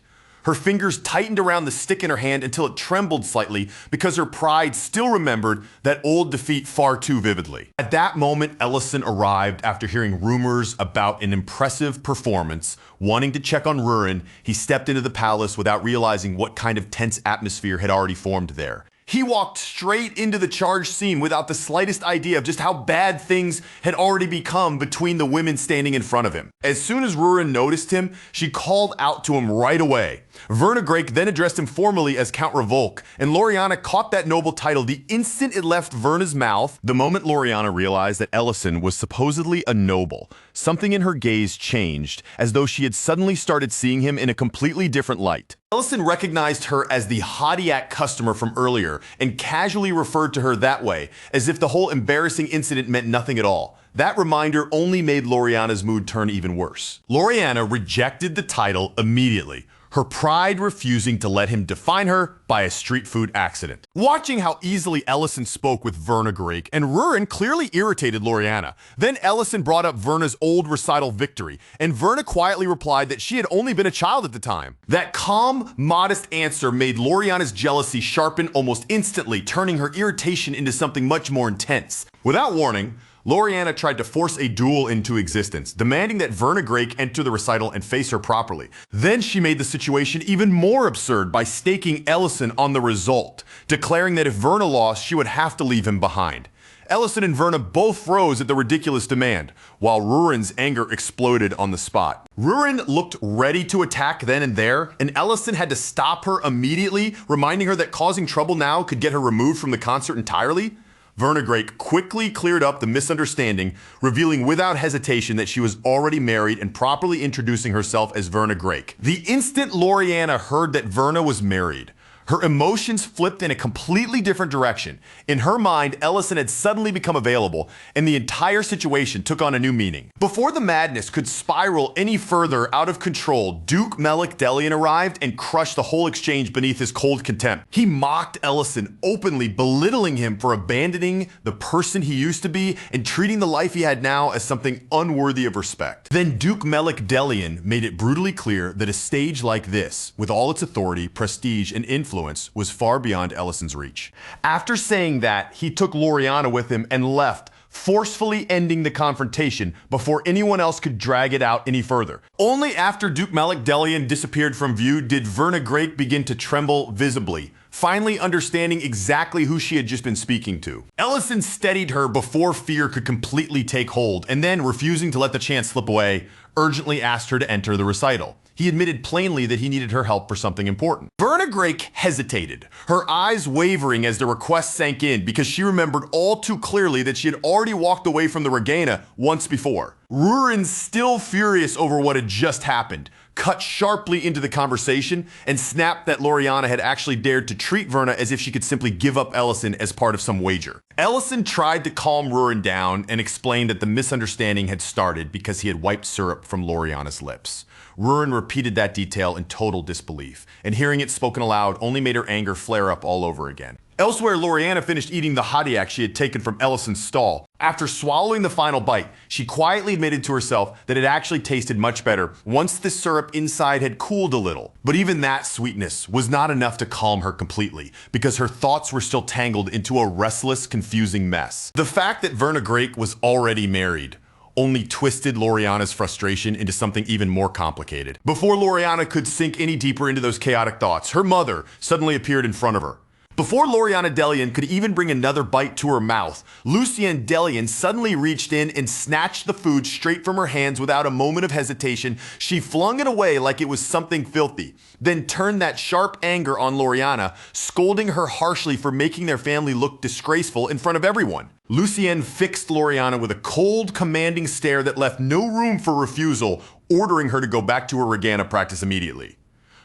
Her fingers tightened around the stick in her hand until it trembled slightly because her pride still remembered that old defeat far too vividly. At that moment, Ellison arrived after hearing rumors about an impressive performance. Wanting to check on Rurin, he stepped into the palace without realizing what kind of tense atmosphere had already formed there. He walked straight into the charge scene without the slightest idea of just how bad things had already become between the women standing in front of him. As soon as Rurin noticed him, she called out to him right away. Verna Grake then addressed him formally as Count Revolk, and Loriana caught that noble title the instant it left Verna's mouth. The moment Loriana realized that Ellison was supposedly a noble, something in her gaze changed, as though she had suddenly started seeing him in a completely different light. Ellison recognized her as the Hadiac customer from earlier and casually referred to her that way, as if the whole embarrassing incident meant nothing at all. That reminder only made Loriana's mood turn even worse. Loriana rejected the title immediately, her pride refusing to let him define her by a street food accident. Watching how easily Ellison spoke with Verna Grake, and Rurin clearly irritated Loriana. Then Ellison brought up Verna's old recital victory, and Verna quietly replied that she had only been a child at the time. That calm, modest answer made Loriana's jealousy sharpen almost instantly, turning her irritation into something much more intense. Without warning, Loriana tried to force a duel into existence, demanding that Verna Grake enter the recital and face her properly. Then she made the situation even more absurd by staking Ellison on the result, declaring that if Verna lost, she would have to leave him behind. Ellison and Verna both froze at the ridiculous demand, while Rurin's anger exploded on the spot. Rurin looked ready to attack then and there, and Ellison had to stop her immediately, reminding her that causing trouble now could get her removed from the concert entirely. Verna Grake quickly cleared up the misunderstanding, revealing without hesitation that she was already married and properly introducing herself as Verna Grake. The instant Loriana heard that Verna was married, her emotions flipped in a completely different direction. In her mind, Ellison had suddenly become available, and the entire situation took on a new meaning. Before the madness could spiral any further out of control, Duke Melik Delian arrived and crushed the whole exchange beneath his cold contempt. He mocked Ellison, openly belittling him for abandoning the person he used to be and treating the life he had now as something unworthy of respect. Then Duke Melik Delian made it brutally clear that a stage like this, with all its authority, prestige, and influence, was far beyond Ellison's reach. After saying that, he took Loriana with him and left, forcefully ending the confrontation before anyone else could drag it out any further. Only after Duke Melik Delian disappeared from view did Verna Grake begin to tremble visibly, finally understanding exactly who she had just been speaking to. Ellison steadied her before fear could completely take hold, and then, refusing to let the chance slip away, urgently asked her to enter the recital. He admitted plainly that he needed her help for something important. Verna Grake hesitated, her eyes wavering as the request sank in because she remembered all too clearly that she had already walked away from the regatta once before. Rurin, still furious over what had just happened, cut sharply into the conversation and snapped that Loriana had actually dared to treat Verna as if she could simply give up Ellison as part of some wager. Ellison tried to calm Rurin down and explained that the misunderstanding had started because he had wiped syrup from Loriana's lips. Rurin repeated that detail in total disbelief, and hearing it spoken aloud only made her anger flare up all over again. Elsewhere, Loriana finished eating the hadiac she had taken from Ellison's stall. After swallowing the final bite, she quietly admitted to herself that it actually tasted much better once the syrup inside had cooled a little. But even that sweetness was not enough to calm her completely, because her thoughts were still tangled into a restless, confusing mess. The fact that Verna Grake was already married only twisted Loriana's frustration into something even more complicated. Before Loriana could sink any deeper into those chaotic thoughts, her mother suddenly appeared in front of her. Before Loriana Delian could even bring another bite to her mouth, Lucienne Delian suddenly reached in and snatched the food straight from her hands without a moment of hesitation. She flung it away like it was something filthy, then turned that sharp anger on Loriana, scolding her harshly for making their family look disgraceful in front of everyone. Lucienne fixed Loriana with a cold, commanding stare that left no room for refusal, ordering her to go back to her regatta practice immediately.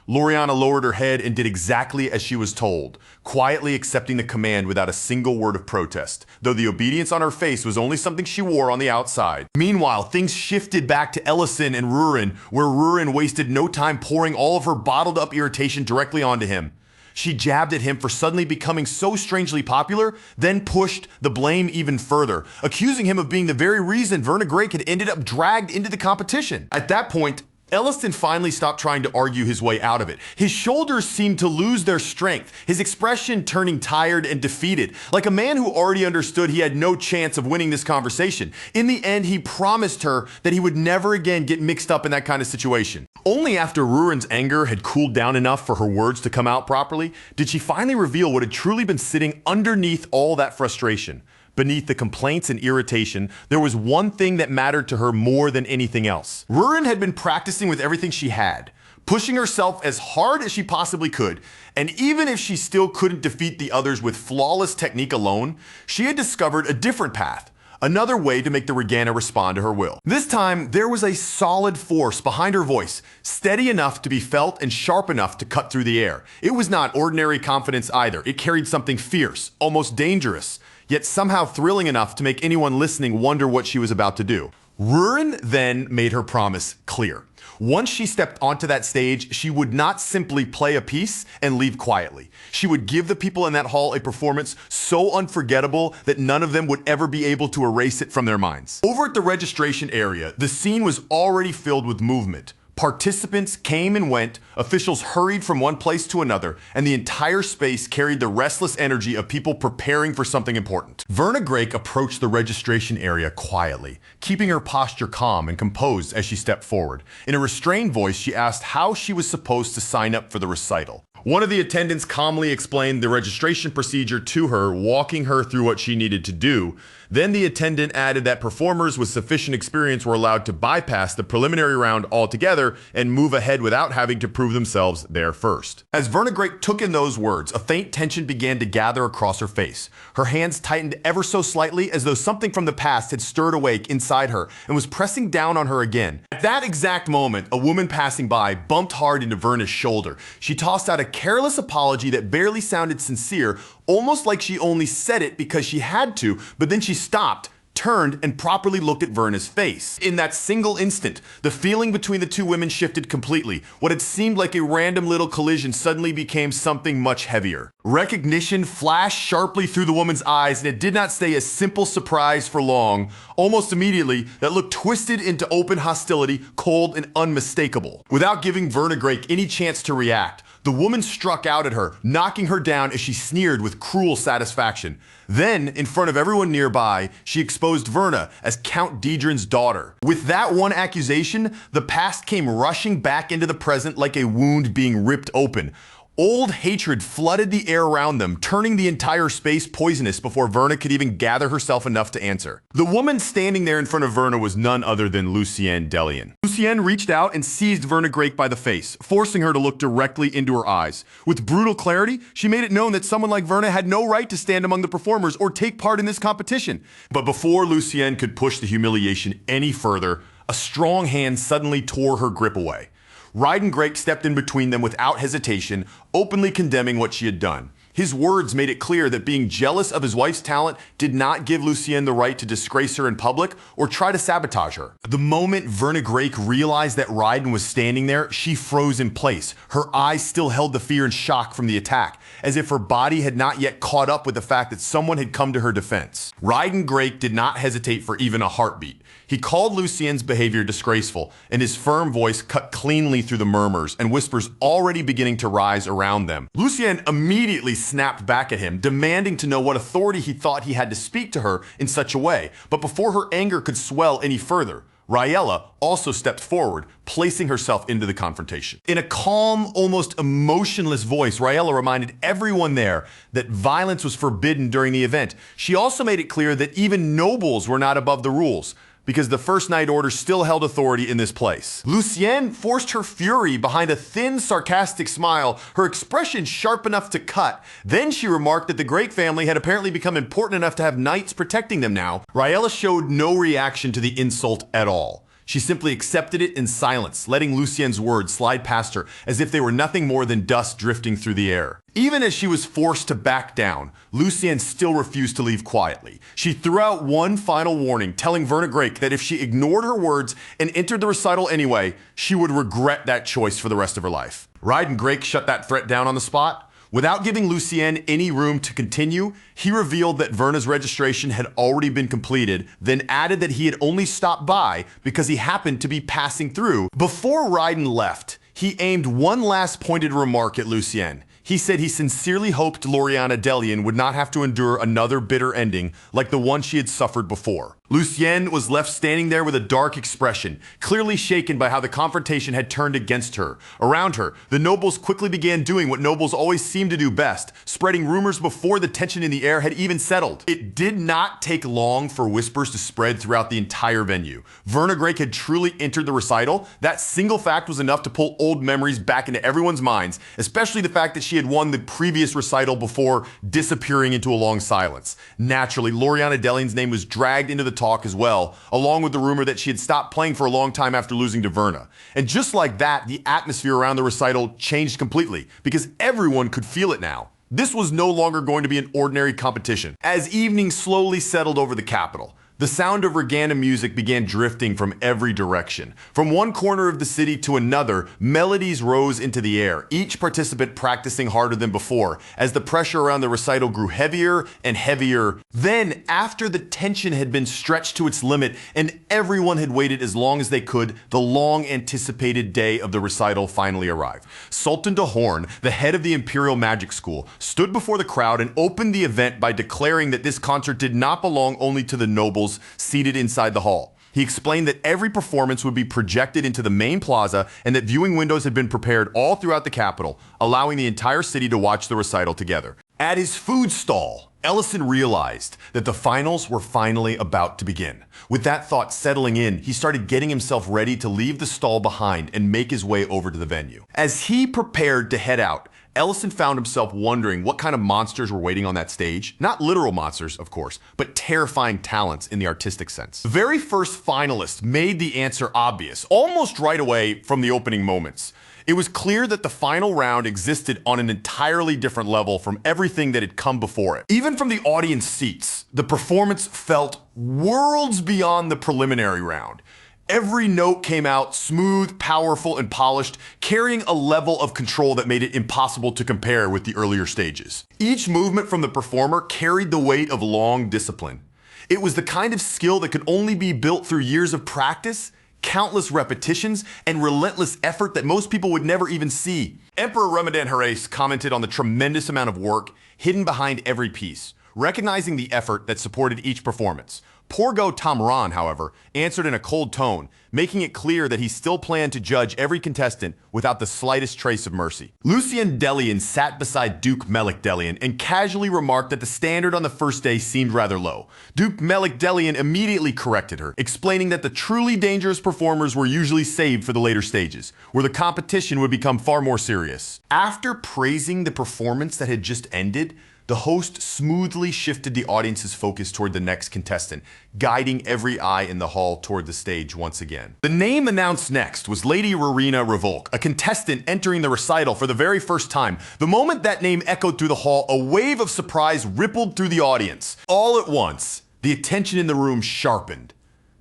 Loriana lowered her head and did exactly as she was told, quietly accepting the command without a single word of protest, though the obedience on her face was only something she wore on the outside. Meanwhile, things shifted back to Ellison and Rurin, where Rurin wasted no time pouring all of her bottled up irritation directly onto him. She jabbed at him for suddenly becoming so strangely popular, then pushed the blame even further, accusing him of being the very reason Verna Grake had ended up dragged into the competition. At that point, Elliston finally stopped trying to argue his way out of it. His shoulders seemed to lose their strength, his expression turning tired and defeated, like a man who already understood he had no chance of winning this conversation. In the end, he promised her that he would never again get mixed up in that kind of situation. Only after Rurin's anger had cooled down enough for her words to come out properly, did she finally reveal what had truly been sitting underneath all that frustration. Beneath the complaints and irritation, there was one thing that mattered to her more than anything else. Rurin had been practicing with everything she had, pushing herself as hard as she possibly could, and even if she still couldn't defeat the others with flawless technique alone, she had discovered a different path. Another way to make the Regana respond to her will. This time, there was a solid force behind her voice, steady enough to be felt and sharp enough to cut through the air. It was not ordinary confidence either. It carried something fierce, almost dangerous, yet somehow thrilling enough to make anyone listening wonder what she was about to do. Rurin then made her promise clear. Once she stepped onto that stage, she would not simply play a piece and leave quietly. She would give the people in that hall a performance so unforgettable that none of them would ever be able to erase it from their minds. Over at the registration area, the scene was already filled with movement. Participants came and went, officials hurried from one place to another, and the entire space carried the restless energy of people preparing for something important. Verna Grake approached the registration area quietly, keeping her posture calm and composed as she stepped forward. In a restrained voice, she asked how she was supposed to sign up for the recital. One of the attendants calmly explained the registration procedure to her, walking her through what she needed to do. Then the attendant added that performers with sufficient experience were allowed to bypass the preliminary round altogether and move ahead without having to prove themselves there first. As Verna Grake took in those words, a faint tension began to gather across her face. Her hands tightened ever so slightly, as though something from the past had stirred awake inside her and was pressing down on her again. At that exact moment, a woman passing by bumped hard into Verna's shoulder. She tossed out a careless apology that barely sounded sincere, almost like she only said it because she had to, but then she stopped, turned, and properly looked at Verna's face. In that single instant, the feeling between the two women shifted completely. What had seemed like a random little collision suddenly became something much heavier. Recognition flashed sharply through the woman's eyes, and it did not stay a simple surprise for long. Almost immediately, that look twisted into open hostility, cold and unmistakable. Without giving Verna Grake any chance to react, the woman struck out at her, knocking her down as she sneered with cruel satisfaction. Then, in front of everyone nearby, she exposed Verna as Count Deidrin's daughter. With that one accusation, the past came rushing back into the present like a wound being ripped open. Old hatred flooded the air around them, turning the entire space poisonous before Verna could even gather herself enough to answer. The woman standing there in front of Verna was none other than Lucienne Delian. Lucienne reached out and seized Verna Grake by the face, forcing her to look directly into her eyes. With brutal clarity, she made it known that someone like Verna had no right to stand among the performers or take part in this competition. But before Lucienne could push the humiliation any further, a strong hand suddenly tore her grip away. Ryden Grake stepped in between them without hesitation, openly condemning what she had done. His words made it clear that being jealous of his wife's talent did not give Lucienne the right to disgrace her in public or try to sabotage her. The moment Verna Grake realized that Ryden was standing there, she froze in place. Her eyes still held the fear and shock from the attack, as if her body had not yet caught up with the fact that someone had come to her defense. Ryden Grake did not hesitate for even a heartbeat. He called Lucienne's behavior disgraceful, and his firm voice cut cleanly through the murmurs and whispers already beginning to rise around them. Lucienne immediately snapped back at him, demanding to know what authority he thought he had to speak to her in such a way. But before her anger could swell any further, Raella also stepped forward, placing herself into the confrontation. In a calm, almost emotionless voice, Raella reminded everyone there that violence was forbidden during the event. She also made it clear that even nobles were not above the rules, because the First Night Order still held authority in this place. Lucienne forced her fury behind a thin, sarcastic smile, her expression sharp enough to cut. Then she remarked that the Grake family had apparently become important enough to have knights protecting them now. Raella showed no reaction to the insult at all. She simply accepted it in silence, letting Lucienne's words slide past her as if they were nothing more than dust drifting through the air. Even as she was forced to back down, Lucienne still refused to leave quietly. She threw out one final warning, telling Verna Grake that if she ignored her words and entered the recital anyway, she would regret that choice for the rest of her life. Ryden Grake shut that threat down on the spot. Without giving Lucien any room to continue, he revealed that Verna's registration had already been completed, then added that he had only stopped by because he happened to be passing through. Before Ryden left, he aimed one last pointed remark at Lucien. He said he sincerely hoped Loriana Delian would not have to endure another bitter ending like the one she had suffered before. Lucien was left standing there with a dark expression, clearly shaken by how the confrontation had turned against her. Around her, the nobles quickly began doing what nobles always seem to do best, spreading rumors before the tension in the air had even settled. It did not take long for whispers to spread throughout the entire venue. Verna Grake had truly entered the recital. That single fact was enough to pull old memories back into everyone's minds, especially the fact that she had won the previous recital before disappearing into a long silence. Naturally, Loriana Delian's name was dragged into the talk as well, along with the rumor that she had stopped playing for a long time after losing to Verna. And just like that, the atmosphere around the recital changed completely, because everyone could feel it now. This was no longer going to be an ordinary competition. As evening slowly settled over the capital, the sound of Regana music began drifting from every direction. From one corner of the city to another, melodies rose into the air, each participant practicing harder than before, as the pressure around the recital grew heavier and heavier. Then, after the tension had been stretched to its limit and everyone had waited as long as they could, the long-anticipated day of the recital finally arrived. Sultan de Horn, the head of the Imperial Magic School, stood before the crowd and opened the event by declaring that this concert did not belong only to the nobles seated inside the hall. He explained that every performance would be projected into the main plaza and that viewing windows had been prepared all throughout the capital, allowing the entire city to watch the recital together. At his food stall, Ellison realized that the finals were finally about to begin. With that thought settling in, he started getting himself ready to leave the stall behind and make his way over to the venue. As he prepared to head out, Ellison found himself wondering what kind of monsters were waiting on that stage. Not literal monsters, of course, but terrifying talents in the artistic sense. The very first finalist made the answer obvious, almost right away from the opening moments. It was clear that the final round existed on an entirely different level from everything that had come before it. Even from the audience seats, the performance felt worlds beyond the preliminary round. Every note came out smooth, powerful, and polished, carrying a level of control that made it impossible to compare with the earlier stages. Each movement from the performer carried the weight of long discipline. It was the kind of skill that could only be built through years of practice, countless repetitions, and relentless effort that most people would never even see. Emperor Ramadan Harais commented on the tremendous amount of work hidden behind every piece, recognizing the effort that supported each performance. Porgo Tamran, however, answered in a cold tone, making it clear that he still planned to judge every contestant without the slightest trace of mercy. Lucien Delian sat beside Duke Melik Delian and casually remarked that the standard on the first day seemed rather low. Duke Melik Delian immediately corrected her, explaining that the truly dangerous performers were usually saved for the later stages, where the competition would become far more serious. After praising the performance that had just ended, the host smoothly shifted the audience's focus toward the next contestant, guiding every eye in the hall toward the stage once again. The name announced next was Lady Rowena Revolk, a contestant entering the recital for the very first time. The moment that name echoed through the hall, a wave of surprise rippled through the audience. All at once, the attention in the room sharpened.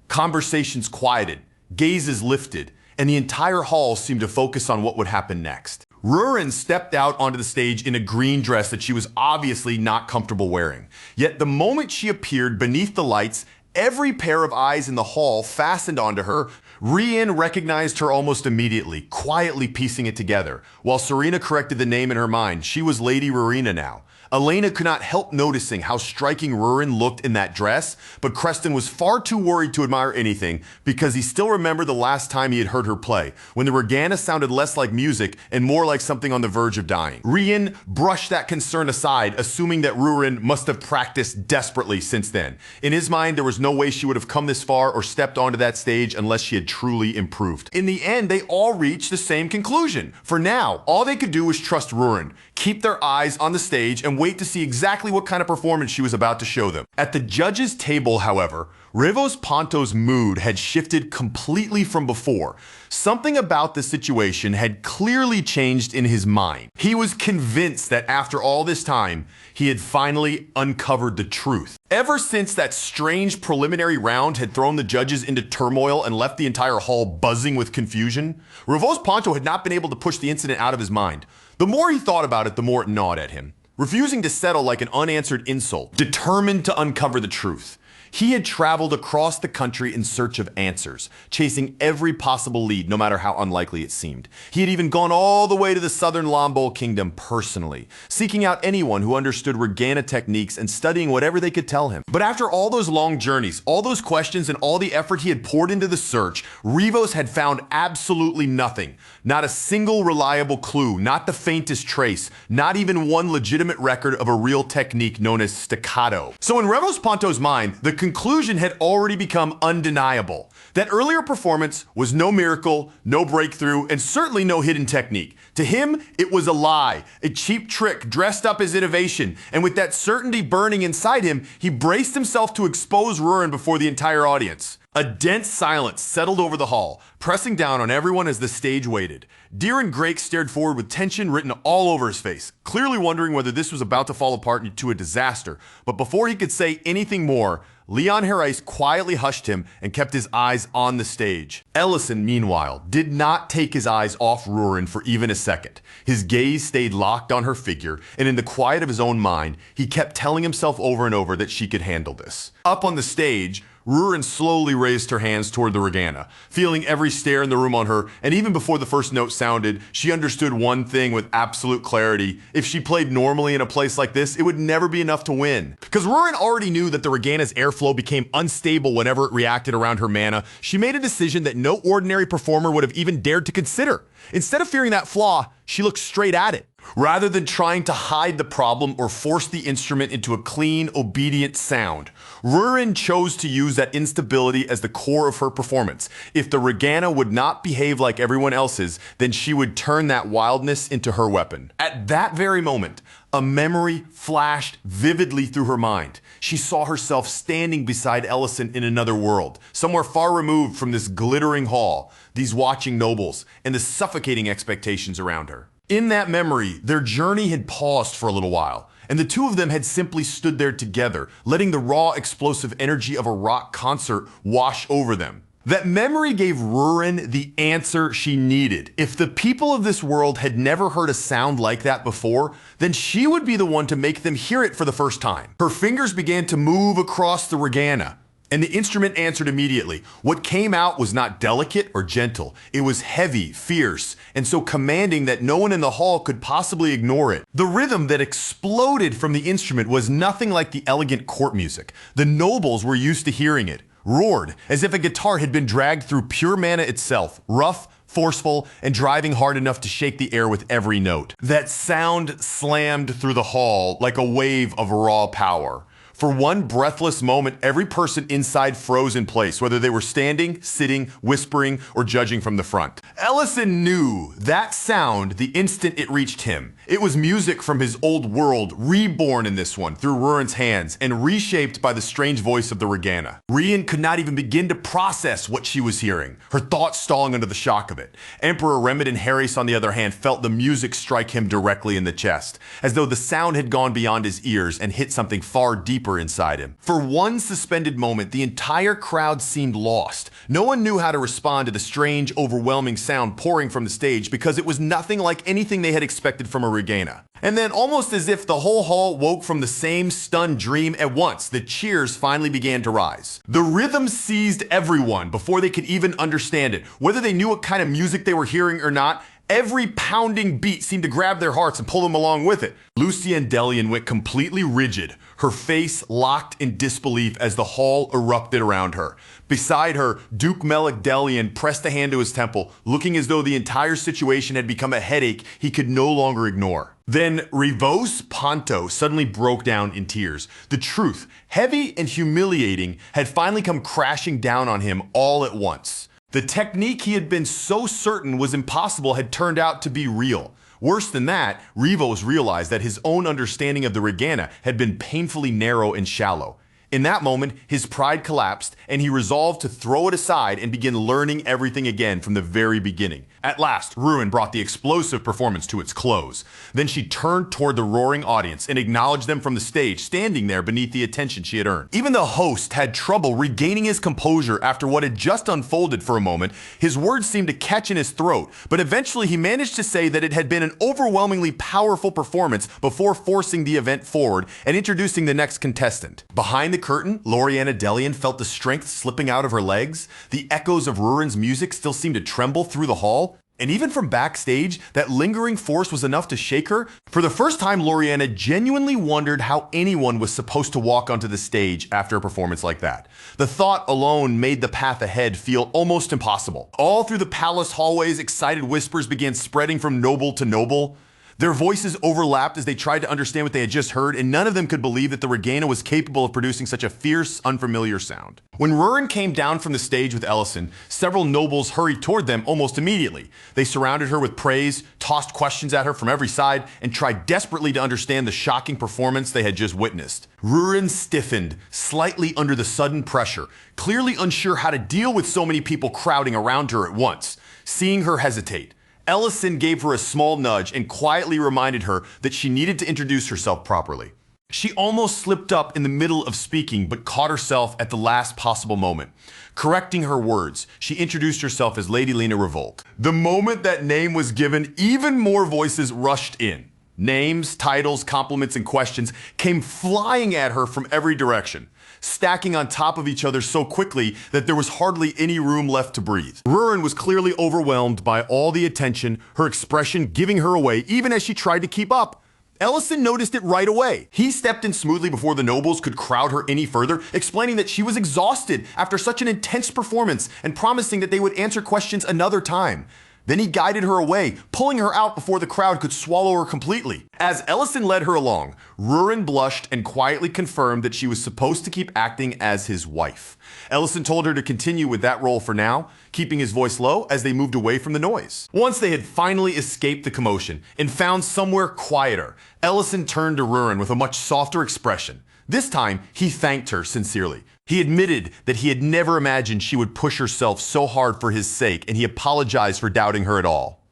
Conversations quieted, gazes lifted, and the entire hall seemed to focus on what would happen next. Rurin stepped out onto the stage in a green dress that she was obviously not comfortable wearing. Yet the moment she appeared beneath the lights, every pair of eyes in the hall fastened onto her. Rian recognized her almost immediately, quietly piecing it together. While Serena corrected the name in her mind, she was Lady Rowena now. Elena could not help noticing how striking Rurin looked in that dress, but Creston was far too worried to admire anything because he still remembered the last time he had heard her play, when the Regana sounded less like music and more like something on the verge of dying. Rian brushed that concern aside, assuming that Rurin must have practiced desperately since then. In his mind, there was no way she would have come this far or stepped onto that stage unless she had truly improved. In the end, they all reached the same conclusion. For now, all they could do was trust Rurin, keep their eyes on the stage, and wait to see exactly what kind of performance she was about to show them. At the judges' table, however, Rivos Ponto's mood had shifted completely from before. Something about the situation had clearly changed in his mind. He was convinced that after all this time, he had finally uncovered the truth. Ever since that strange preliminary round had thrown the judges into turmoil and left the entire hall buzzing with confusion, Rivos Ponto had not been able to push the incident out of his mind. The more he thought about it, the more it gnawed at him, refusing to settle like an unanswered insult, determined to uncover the truth. He had traveled across the country in search of answers, chasing every possible lead, no matter how unlikely it seemed. He had even gone all the way to the southern Lombol kingdom personally, seeking out anyone who understood Regana techniques and studying whatever they could tell him. But after all those long journeys, all those questions, and all the effort he had poured into the search, Rivos had found absolutely nothing. Not a single reliable clue, not the faintest trace, not even one legitimate record of a real technique known as staccato. So in Revos Ponto's mind, the conclusion had already become undeniable. That earlier performance was no miracle, no breakthrough, and certainly no hidden technique. To him, it was a lie, a cheap trick dressed up as innovation, and with that certainty burning inside him, he braced himself to expose Rurin before the entire audience. A dense silence settled over the hall, pressing down on everyone as the stage waited. Deeren Grake stared forward with tension written all over his face, clearly wondering whether this was about to fall apart into a disaster. But before he could say anything more, Leon Herreis quietly hushed him and kept his eyes on the stage. Ellison, meanwhile, did not take his eyes off Rurin for even a second. His gaze stayed locked on her figure, and in the quiet of his own mind, he kept telling himself over and over that she could handle this. Up on the stage, Rurin slowly raised her hands toward the Regana, feeling every stare in the room on her, and even before the first note sounded, she understood one thing with absolute clarity. If she played normally in a place like this, it would never be enough to win. Because Rurin already knew that the Regana's airflow became unstable whenever it reacted around her mana, she made a decision that no ordinary performer would have even dared to consider. Instead of fearing that flaw, she looked straight at it. Rather than trying to hide the problem or force the instrument into a clean, obedient sound, Rurin chose to use that instability as the core of her performance. If the Regana would not behave like everyone else's, then she would turn that wildness into her weapon. At that very moment, a memory flashed vividly through her mind. She saw herself standing beside Ellison in another world, somewhere far removed from this glittering hall, these watching nobles, and the suffocating expectations around her. In that memory, their journey had paused for a little while, and the two of them had simply stood there together, letting the raw, explosive energy of a rock concert wash over them. That memory gave Rurin the answer she needed. If the people of this world had never heard a sound like that before, then she would be the one to make them hear it for the first time. Her fingers began to move across the Regana, and the instrument answered immediately. What came out was not delicate or gentle. It was heavy, fierce, and so commanding that no one in the hall could possibly ignore it. The rhythm that exploded from the instrument was nothing like the elegant court music. The nobles were used to hearing it, roared, as if a guitar had been dragged through pure mana itself, rough, forceful, and driving hard enough to shake the air with every note. That sound slammed through the hall like a wave of raw power. For one breathless moment, every person inside froze in place, whether they were standing, sitting, whispering, or judging from the front. Ellison knew that sound the instant it reached him. It was music from his old world, reborn in this one through Rurin's hands and reshaped by the strange voice of the Regana. Rian could not even begin to process what she was hearing, her thoughts stalling under the shock of it. Emperor Remedin Harris, on the other hand, felt the music strike him directly in the chest, as though the sound had gone beyond his ears and hit something far deeper inside him. For one suspended moment, the entire crowd seemed lost. No one knew how to respond to the strange, overwhelming sound pouring from the stage because it was nothing like anything they had expected from a Regana. And then, almost as if the whole hall woke from the same stunned dream at once, the cheers finally began to rise. The rhythm seized everyone before they could even understand it. Whether they knew what kind of music they were hearing or not, every pounding beat seemed to grab their hearts and pull them along with it. Lucienne Delian went completely rigid, her face locked in disbelief as the hall erupted around her. Beside her, Duke Melik Delian pressed a hand to his temple, looking as though the entire situation had become a headache he could no longer ignore. Then Rivos Ponto suddenly broke down in tears. The truth, heavy and humiliating, had finally come crashing down on him all at once. The technique he had been so certain was impossible had turned out to be real. Worse than that, Rivos realized that his own understanding of the Regana had been painfully narrow and shallow. In that moment, his pride collapsed, and he resolved to throw it aside and begin learning everything again from the very beginning. At last, Ruin brought the explosive performance to its close. Then she turned toward the roaring audience and acknowledged them from the stage, standing there beneath the attention she had earned. Even the host had trouble regaining his composure after what had just unfolded for a moment. His words seemed to catch in his throat, but eventually he managed to say that it had been an overwhelmingly powerful performance before forcing the event forward and introducing the next contestant. Behind the curtain, Loriana Delian felt the strength slipping out of her legs. The echoes of Rurin's music still seemed to tremble through the hall. And even from backstage, that lingering force was enough to shake her. For the first time, Loriana genuinely wondered how anyone was supposed to walk onto the stage after a performance like that. The thought alone made the path ahead feel almost impossible. All through the palace hallways, excited whispers began spreading from noble to noble. Their voices overlapped as they tried to understand what they had just heard, and none of them could believe that the Regana was capable of producing such a fierce, unfamiliar sound. When Rurin came down from the stage with Ellison, several nobles hurried toward them almost immediately. They surrounded her with praise, tossed questions at her from every side, and tried desperately to understand the shocking performance they had just witnessed. Rurin stiffened, slightly under the sudden pressure, clearly unsure how to deal with so many people crowding around her at once. Seeing her hesitate, Ellison gave her a small nudge and quietly reminded her that she needed to introduce herself properly. She almost slipped up in the middle of speaking, but caught herself at the last possible moment. Correcting her words, she introduced herself as Lady Lena Revolt. The moment that name was given, even more voices rushed in. Names, titles, compliments, and questions came flying at her from every direction, stacking on top of each other so quickly that there was hardly any room left to breathe. Rurin was clearly overwhelmed by all the attention, her expression giving her away even as she tried to keep up. Ellison noticed it right away. He stepped in smoothly before the nobles could crowd her any further, explaining that she was exhausted after such an intense performance and promising that they would answer questions another time. Then he guided her away, pulling her out before the crowd could swallow her completely. As Ellison led her along, Rurin blushed and quietly confirmed that she was supposed to keep acting as his wife. Ellison told her to continue with that role for now, keeping his voice low as they moved away from the noise. Once they had finally escaped the commotion and found somewhere quieter, Ellison turned to Rurin with a much softer expression. This time, he thanked her sincerely. He admitted that he had never imagined she would push herself so hard for his sake, and he apologized for doubting her at all.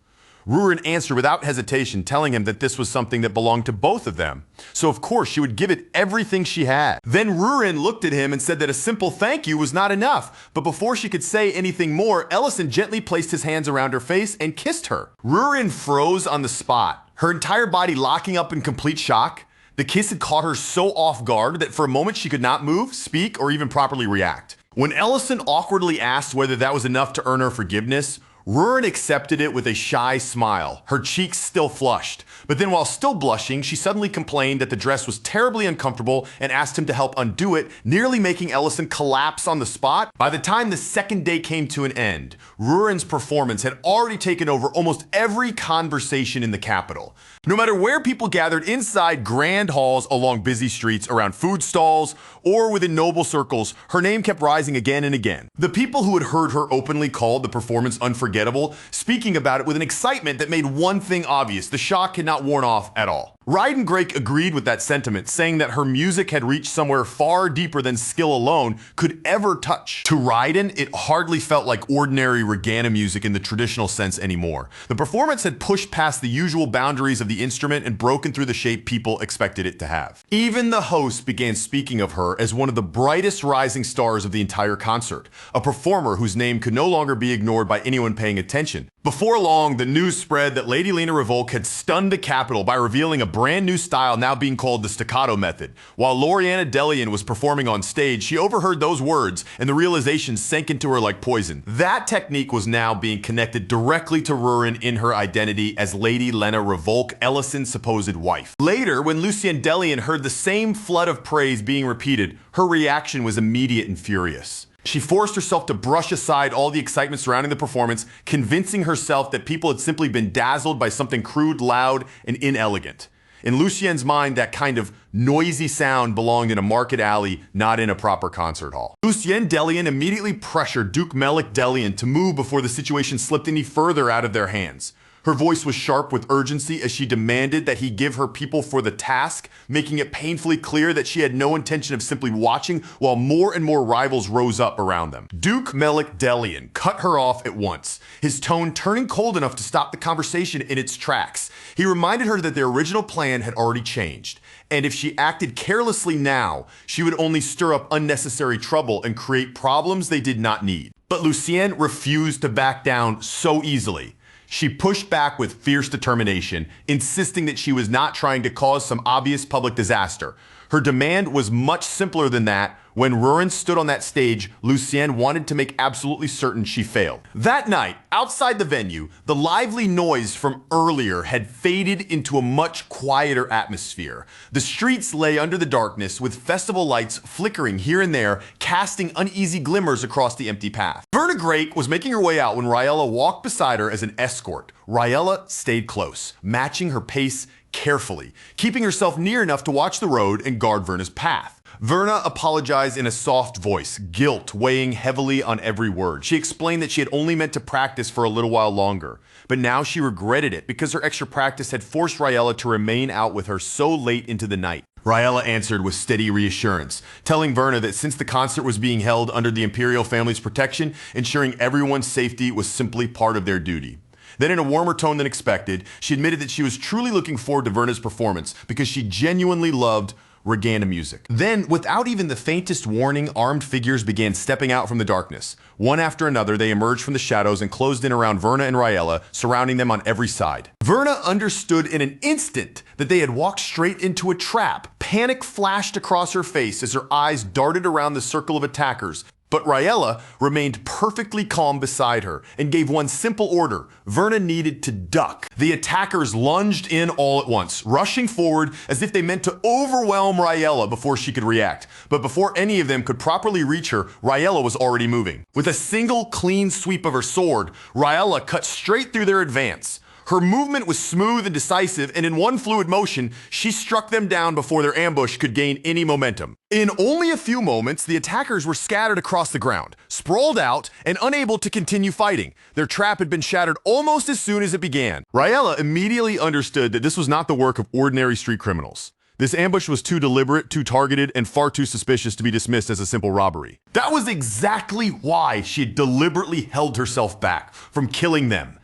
Rurin answered without hesitation, telling him that this was something that belonged to both of them. So of course she would give it everything she had. Then Rurin looked at him and said that a simple thank you was not enough. But before she could say anything more, Ellison gently placed his hands around her face and kissed her. Rurin froze on the spot, her entire body locking up in complete shock. The kiss had caught her so off guard that for a moment she could not move, speak, or even properly react. When Ellison awkwardly asked whether that was enough to earn her forgiveness, Rurin accepted it with a shy smile, her cheeks still flushed. But then while still blushing, she suddenly complained that the dress was terribly uncomfortable and asked him to help undo it, nearly making Ellison collapse on the spot. By the time the second day came to an end, Rurin's performance had already taken over almost every conversation in the capital. No matter where people gathered inside grand halls, along busy streets, around food stalls, or within noble circles, her name kept rising again and again. The people who had heard her openly called the performance unforgettable, speaking about it with an excitement that made one thing obvious: the shock had not worn off at all. Ryden Grake agreed with that sentiment, saying that her music had reached somewhere far deeper than skill alone could ever touch. To Ryden, it hardly felt like ordinary Regana music in the traditional sense anymore. The performance had pushed past the usual boundaries of the instrument and broken through the shape people expected it to have. Even the host began speaking of her as one of the brightest rising stars of the entire concert, a performer whose name could no longer be ignored by anyone paying attention. Before long, the news spread that Lady Lena Revolt had stunned the capital by revealing a brand new style now being called the staccato method. While Loriana Delian was performing on stage, she overheard those words, and the realization sank into her like poison. That technique was now being connected directly to Rurin in her identity as Lady Lena Revolt, Ellison's supposed wife. Later, when Lucienne Delian heard the same flood of praise being repeated, her reaction was immediate and furious. She forced herself to brush aside all the excitement surrounding the performance, convincing herself that people had simply been dazzled by something crude, loud, and inelegant. In Lucienne's mind, that kind of noisy sound belonged in a market alley, not in a proper concert hall. Lucienne Delian immediately pressured Duke Melik Delian to move before the situation slipped any further out of their hands. Her voice was sharp with urgency as she demanded that he give her people for the task, making it painfully clear that she had no intention of simply watching while more and more rivals rose up around them. Duke Melik Delian cut her off at once, his tone turning cold enough to stop the conversation in its tracks. He reminded her that their original plan had already changed, and if she acted carelessly now, she would only stir up unnecessary trouble and create problems they did not need. But Lucienne refused to back down so easily. She pushed back with fierce determination, insisting that she was not trying to cause some obvious public disaster. Her demand was much simpler than that. When Rurin stood on that stage, Lucienne wanted to make absolutely certain she failed. That night, outside the venue, the lively noise from earlier had faded into a much quieter atmosphere. The streets lay under the darkness, with festival lights flickering here and there, casting uneasy glimmers across the empty path. Verna Drake was making her way out when Raella walked beside her as an escort. Raella stayed close, matching her pace carefully, keeping herself near enough to watch the road and guard Verna's path. Verna apologized in a soft voice, guilt weighing heavily on every word. She explained that she had only meant to practice for a little while longer, but now she regretted it because her extra practice had forced Raella to remain out with her so late into the night. Raella answered with steady reassurance, telling Verna that since the concert was being held under the Imperial family's protection, ensuring everyone's safety was simply part of their duty. Then in a warmer tone than expected, she admitted that she was truly looking forward to Verna's performance because she genuinely loved Regana music. Then, without even the faintest warning, armed figures began stepping out from the darkness. One after another, they emerged from the shadows and closed in around Verna and Raella, surrounding them on every side. Verna understood in an instant that they had walked straight into a trap. Panic flashed across her face as her eyes darted around the circle of attackers. But Raella remained perfectly calm beside her and gave one simple order. Verna needed to duck. The attackers lunged in all at once, rushing forward as if they meant to overwhelm Raella before she could react. But before any of them could properly reach her, Raella was already moving. With a single clean sweep of her sword, Raella cut straight through their advance. Her movement was smooth and decisive, and in one fluid motion, she struck them down before their ambush could gain any momentum. In only a few moments, the attackers were scattered across the ground, sprawled out, and unable to continue fighting. Their trap had been shattered almost as soon as it began. Raella immediately understood that this was not the work of ordinary street criminals. This ambush was too deliberate, too targeted, and far too suspicious to be dismissed as a simple robbery. That was exactly why she had deliberately held herself back from killing them.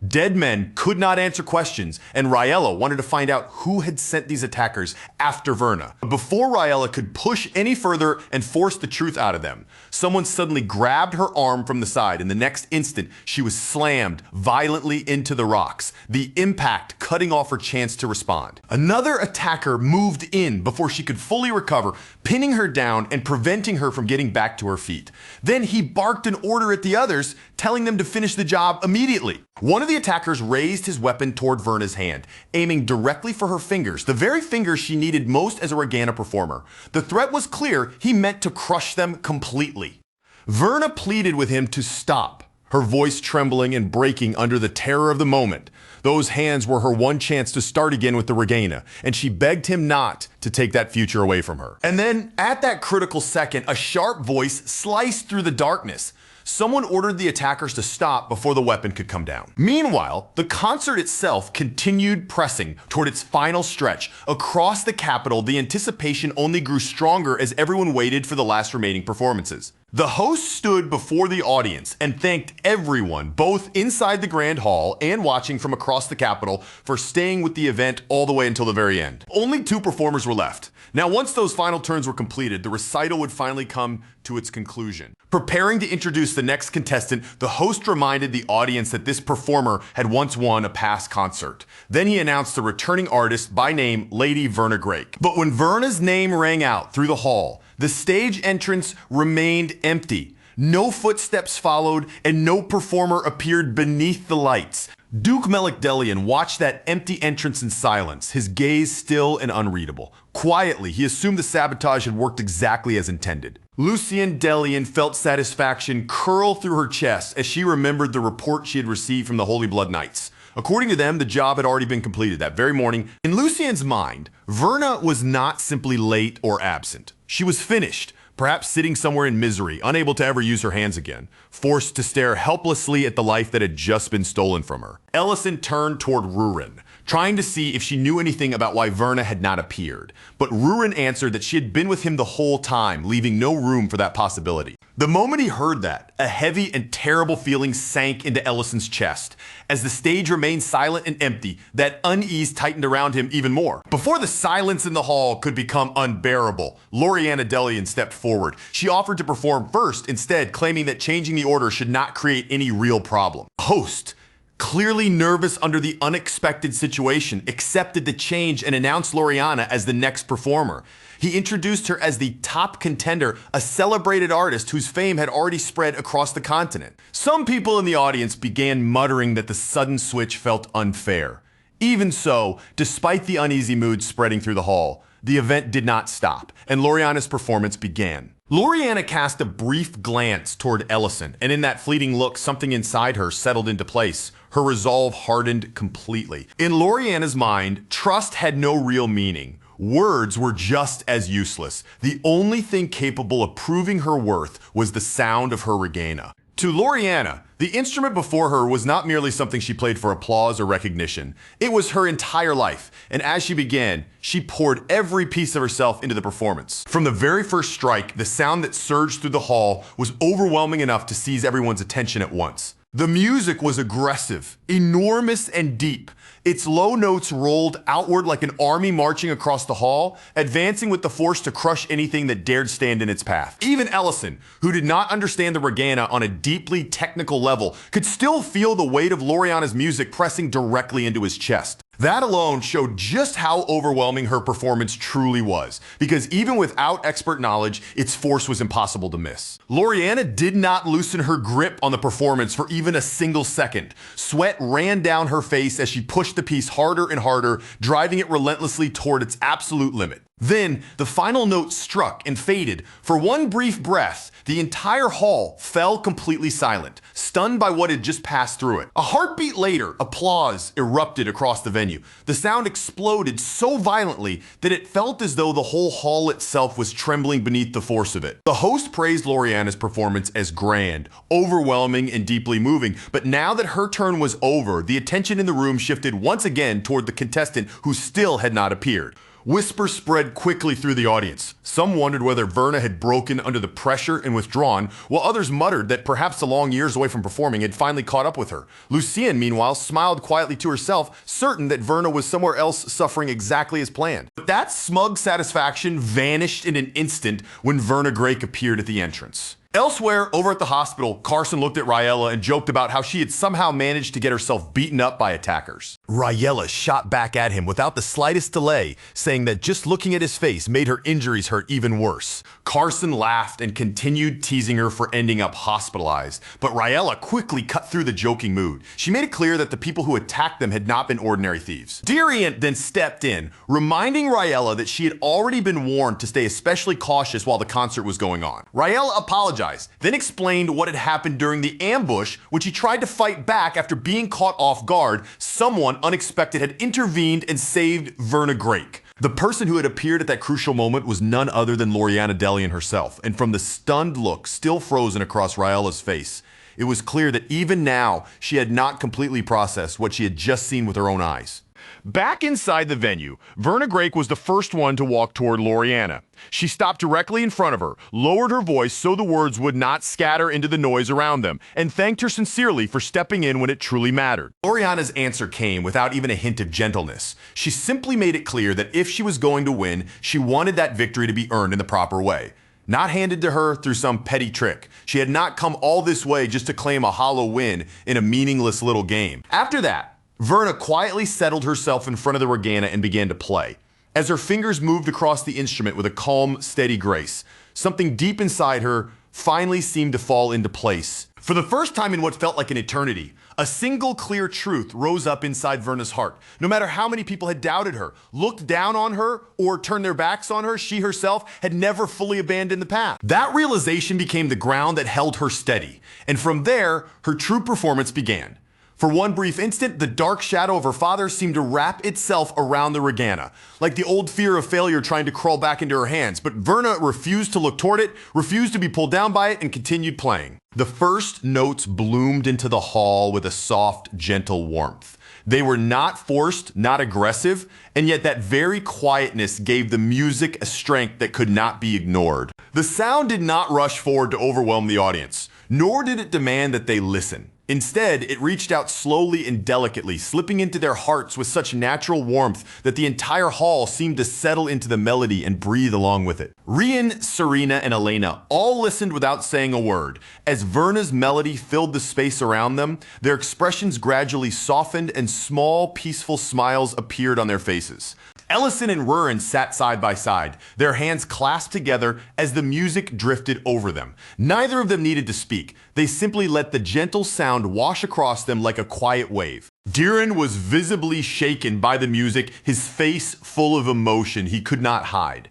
Dead men could not answer questions, and Raella wanted to find out who had sent these attackers after Verna. But before Raella could push any further and force the truth out of them, someone suddenly grabbed her arm from the side, and the next instant, she was slammed violently into the rocks, the impact cutting off her chance to respond. Another attacker moved in before she could fully recover, pinning her down and preventing her from getting back to her feet. Then he barked an order at the others, telling them to finish the job immediately. One of the attackers raised his weapon toward Verna's hand, aiming directly for her fingers, the very fingers she needed most as a Regana performer. The threat was clear, he meant to crush them completely. Verna pleaded with him to stop, her voice trembling and breaking under the terror of the moment. Those hands were her one chance to start again with the Regana, and she begged him not to take that future away from her. And then, at that critical second, a sharp voice sliced through the darkness. Someone ordered the attackers to stop before the weapon could come down. Meanwhile, the concert itself continued pressing toward its final stretch. Across the capital, the anticipation only grew stronger as everyone waited for the last remaining performances. The host stood before the audience and thanked everyone, both inside the Grand Hall and watching from across the capital, for staying with the event all the way until the very end. Only 2 performers were left. Now, once those final turns were completed, the recital would finally come to its conclusion. Preparing to introduce the next contestant, the host reminded the audience that this performer had once won a past concert. Then he announced the returning artist by name, Lady Verna Drake. But when Verna's name rang out through the hall, the stage entrance remained empty. No footsteps followed, and no performer appeared beneath the lights. Duke Melik Delian watched that empty entrance in silence, his gaze still and unreadable. Quietly, he assumed the sabotage had worked exactly as intended. Lucienne Delian felt satisfaction curl through her chest as she remembered the report she had received from the Holy Blood Knights. According to them, the job had already been completed that very morning. In Lucienne's mind, Verna was not simply late or absent. She was finished, perhaps sitting somewhere in misery, unable to ever use her hands again, forced to stare helplessly at the life that had just been stolen from her. Ellison turned toward Rurin, trying to see if she knew anything about why Verna had not appeared. But Rurin answered that she had been with him the whole time, leaving no room for that possibility. The moment he heard that, a heavy and terrible feeling sank into Ellison's chest. As the stage remained silent and empty, that unease tightened around him even more. Before the silence in the hall could become unbearable, Loriana Delian stepped forward. She offered to perform first, instead claiming that changing the order should not create any real problem. Host, clearly nervous under the unexpected situation, accepted the change and announced Loriana as the next performer. He introduced her as the top contender, a celebrated artist whose fame had already spread across the continent. Some people in the audience began muttering that the sudden switch felt unfair. Even so, despite the uneasy mood spreading through the hall, the event did not stop, and Loriana's performance began. Loriana cast a brief glance toward Ellison, and in that fleeting look, something inside her settled into place. Her resolve hardened completely. In Loriana's mind, trust had no real meaning. Words were just as useless. The only thing capable of proving her worth was the sound of her regana. To Loriana, the instrument before her was not merely something she played for applause or recognition. It was her entire life, and as she began, she poured every piece of herself into the performance. From the very first strike, the sound that surged through the hall was overwhelming enough to seize everyone's attention at once. The music was aggressive, enormous, and deep. Its low notes rolled outward like an army marching across the hall, advancing with the force to crush anything that dared stand in its path. Even Ellison, who did not understand the regana on a deeply technical level, could still feel the weight of Loriana's music pressing directly into his chest. That alone showed just how overwhelming her performance truly was, because even without expert knowledge, its force was impossible to miss. Loriana did not loosen her grip on the performance for even a single second. Sweat ran down her face as she pushed the piece harder and harder, driving it relentlessly toward its absolute limit. Then, the final note struck and faded. For one brief breath, the entire hall fell completely silent, stunned by what had just passed through it. A heartbeat later, applause erupted across the venue. The sound exploded so violently that it felt as though the whole hall itself was trembling beneath the force of it. The host praised Loriana's performance as grand, overwhelming, and deeply moving, but now that her turn was over, the attention in the room shifted once again toward the contestant who still had not appeared. Whispers spread quickly through the audience. Some wondered whether Verna had broken under the pressure and withdrawn, while others muttered that perhaps the long years away from performing had finally caught up with her. Lucienne, meanwhile, smiled quietly to herself, certain that Verna was somewhere else suffering exactly as planned. But that smug satisfaction vanished in an instant when Verna Grake appeared at the entrance. Elsewhere, over at the hospital, Carson looked at Raella and joked about how she had somehow managed to get herself beaten up by attackers. Raella shot back at him without the slightest delay, saying that just looking at his face made her injuries hurt even worse. Carson laughed and continued teasing her for ending up hospitalized, but Raella quickly cut through the joking mood. She made it clear that the people who attacked them had not been ordinary thieves. Diriant then stepped in, reminding Raella that she had already been warned to stay especially cautious while the concert was going on. Raella apologized, then explained what had happened during the ambush, which he tried to fight back after being caught off guard. Someone unexpected had intervened and saved Verna Grake. The person who had appeared at that crucial moment was none other than Loriana Delian herself, and from the stunned look still frozen across Raella's face, it was clear that even now she had not completely processed what she had just seen with her own eyes. Back inside the venue, Verna Grake was the first one to walk toward Loriana. She stopped directly in front of her, lowered her voice so the words would not scatter into the noise around them, and thanked her sincerely for stepping in when it truly mattered. Loriana's answer came without even a hint of gentleness. She simply made it clear that if she was going to win, she wanted that victory to be earned in the proper way. Not handed to her through some petty trick. She had not come all this way just to claim a hollow win in a meaningless little game. After that, Verna quietly settled herself in front of the regana and began to play. As her fingers moved across the instrument with a calm, steady grace, something deep inside her finally seemed to fall into place. For the first time in what felt like an eternity, a single clear truth rose up inside Verna's heart. No matter how many people had doubted her, looked down on her, or turned their backs on her, she herself had never fully abandoned the path. That realization became the ground that held her steady, and from there, her true performance began. For one brief instant, the dark shadow of her father seemed to wrap itself around the Regana, like the old fear of failure trying to crawl back into her hands. But Verna refused to look toward it, refused to be pulled down by it, and continued playing. The first notes bloomed into the hall with a soft, gentle warmth. They were not forced, not aggressive, and yet that very quietness gave the music a strength that could not be ignored. The sound did not rush forward to overwhelm the audience, nor did it demand that they listen. Instead, it reached out slowly and delicately, slipping into their hearts with such natural warmth that the entire hall seemed to settle into the melody and breathe along with it. Rian, Serena, and Elena all listened without saying a word. As Verna's melody filled the space around them, their expressions gradually softened and small, peaceful smiles appeared on their faces. Ellison and Rurin sat side by side, their hands clasped together as the music drifted over them. Neither of them needed to speak. They simply let the gentle sound wash across them like a quiet wave. Diren was visibly shaken by the music, his face full of emotion he could not hide.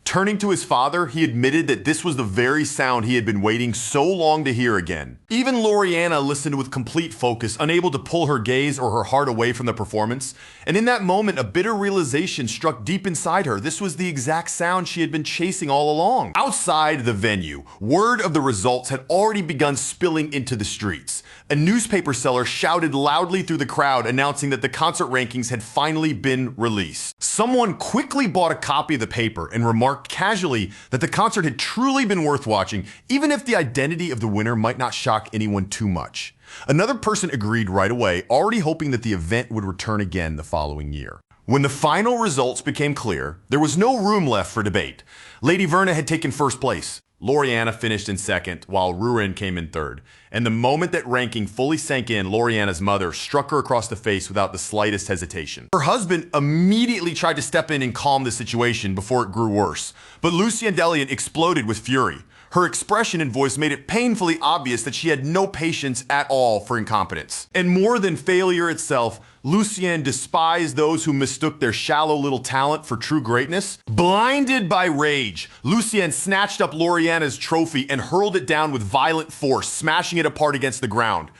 Turning to his father, he admitted that this was the very sound he had been waiting so long to hear again. Even Loriana listened with complete focus, unable to pull her gaze or her heart away from the performance. And in that moment, a bitter realization struck deep inside her. This was the exact sound she had been chasing all along. Outside the venue, word of the results had already begun spilling into the streets. A newspaper seller shouted loudly through the crowd, announcing that the concert rankings had finally been released. Someone quickly bought a copy of the paper and remarked casually that the concert had truly been worth watching, even if the identity of the winner might not shock anyone too much. Another person agreed right away, already hoping that the event would return again the following year. When the final results became clear, there was no room left for debate. Lady Verna had taken first place. Loriana finished in second, while Rurin came in third. And the moment that ranking fully sank in, Loriana's mother struck her across the face without the slightest hesitation. Her husband immediately tried to step in and calm the situation before it grew worse. But Lucien Delian exploded with fury. Her expression and voice made it painfully obvious that she had no patience at all for incompetence. And more than failure itself, Lucien despised those who mistook their shallow little talent for true greatness. Blinded by rage, Lucien snatched up Loriana's trophy and hurled it down with violent force, smashing it apart against the ground.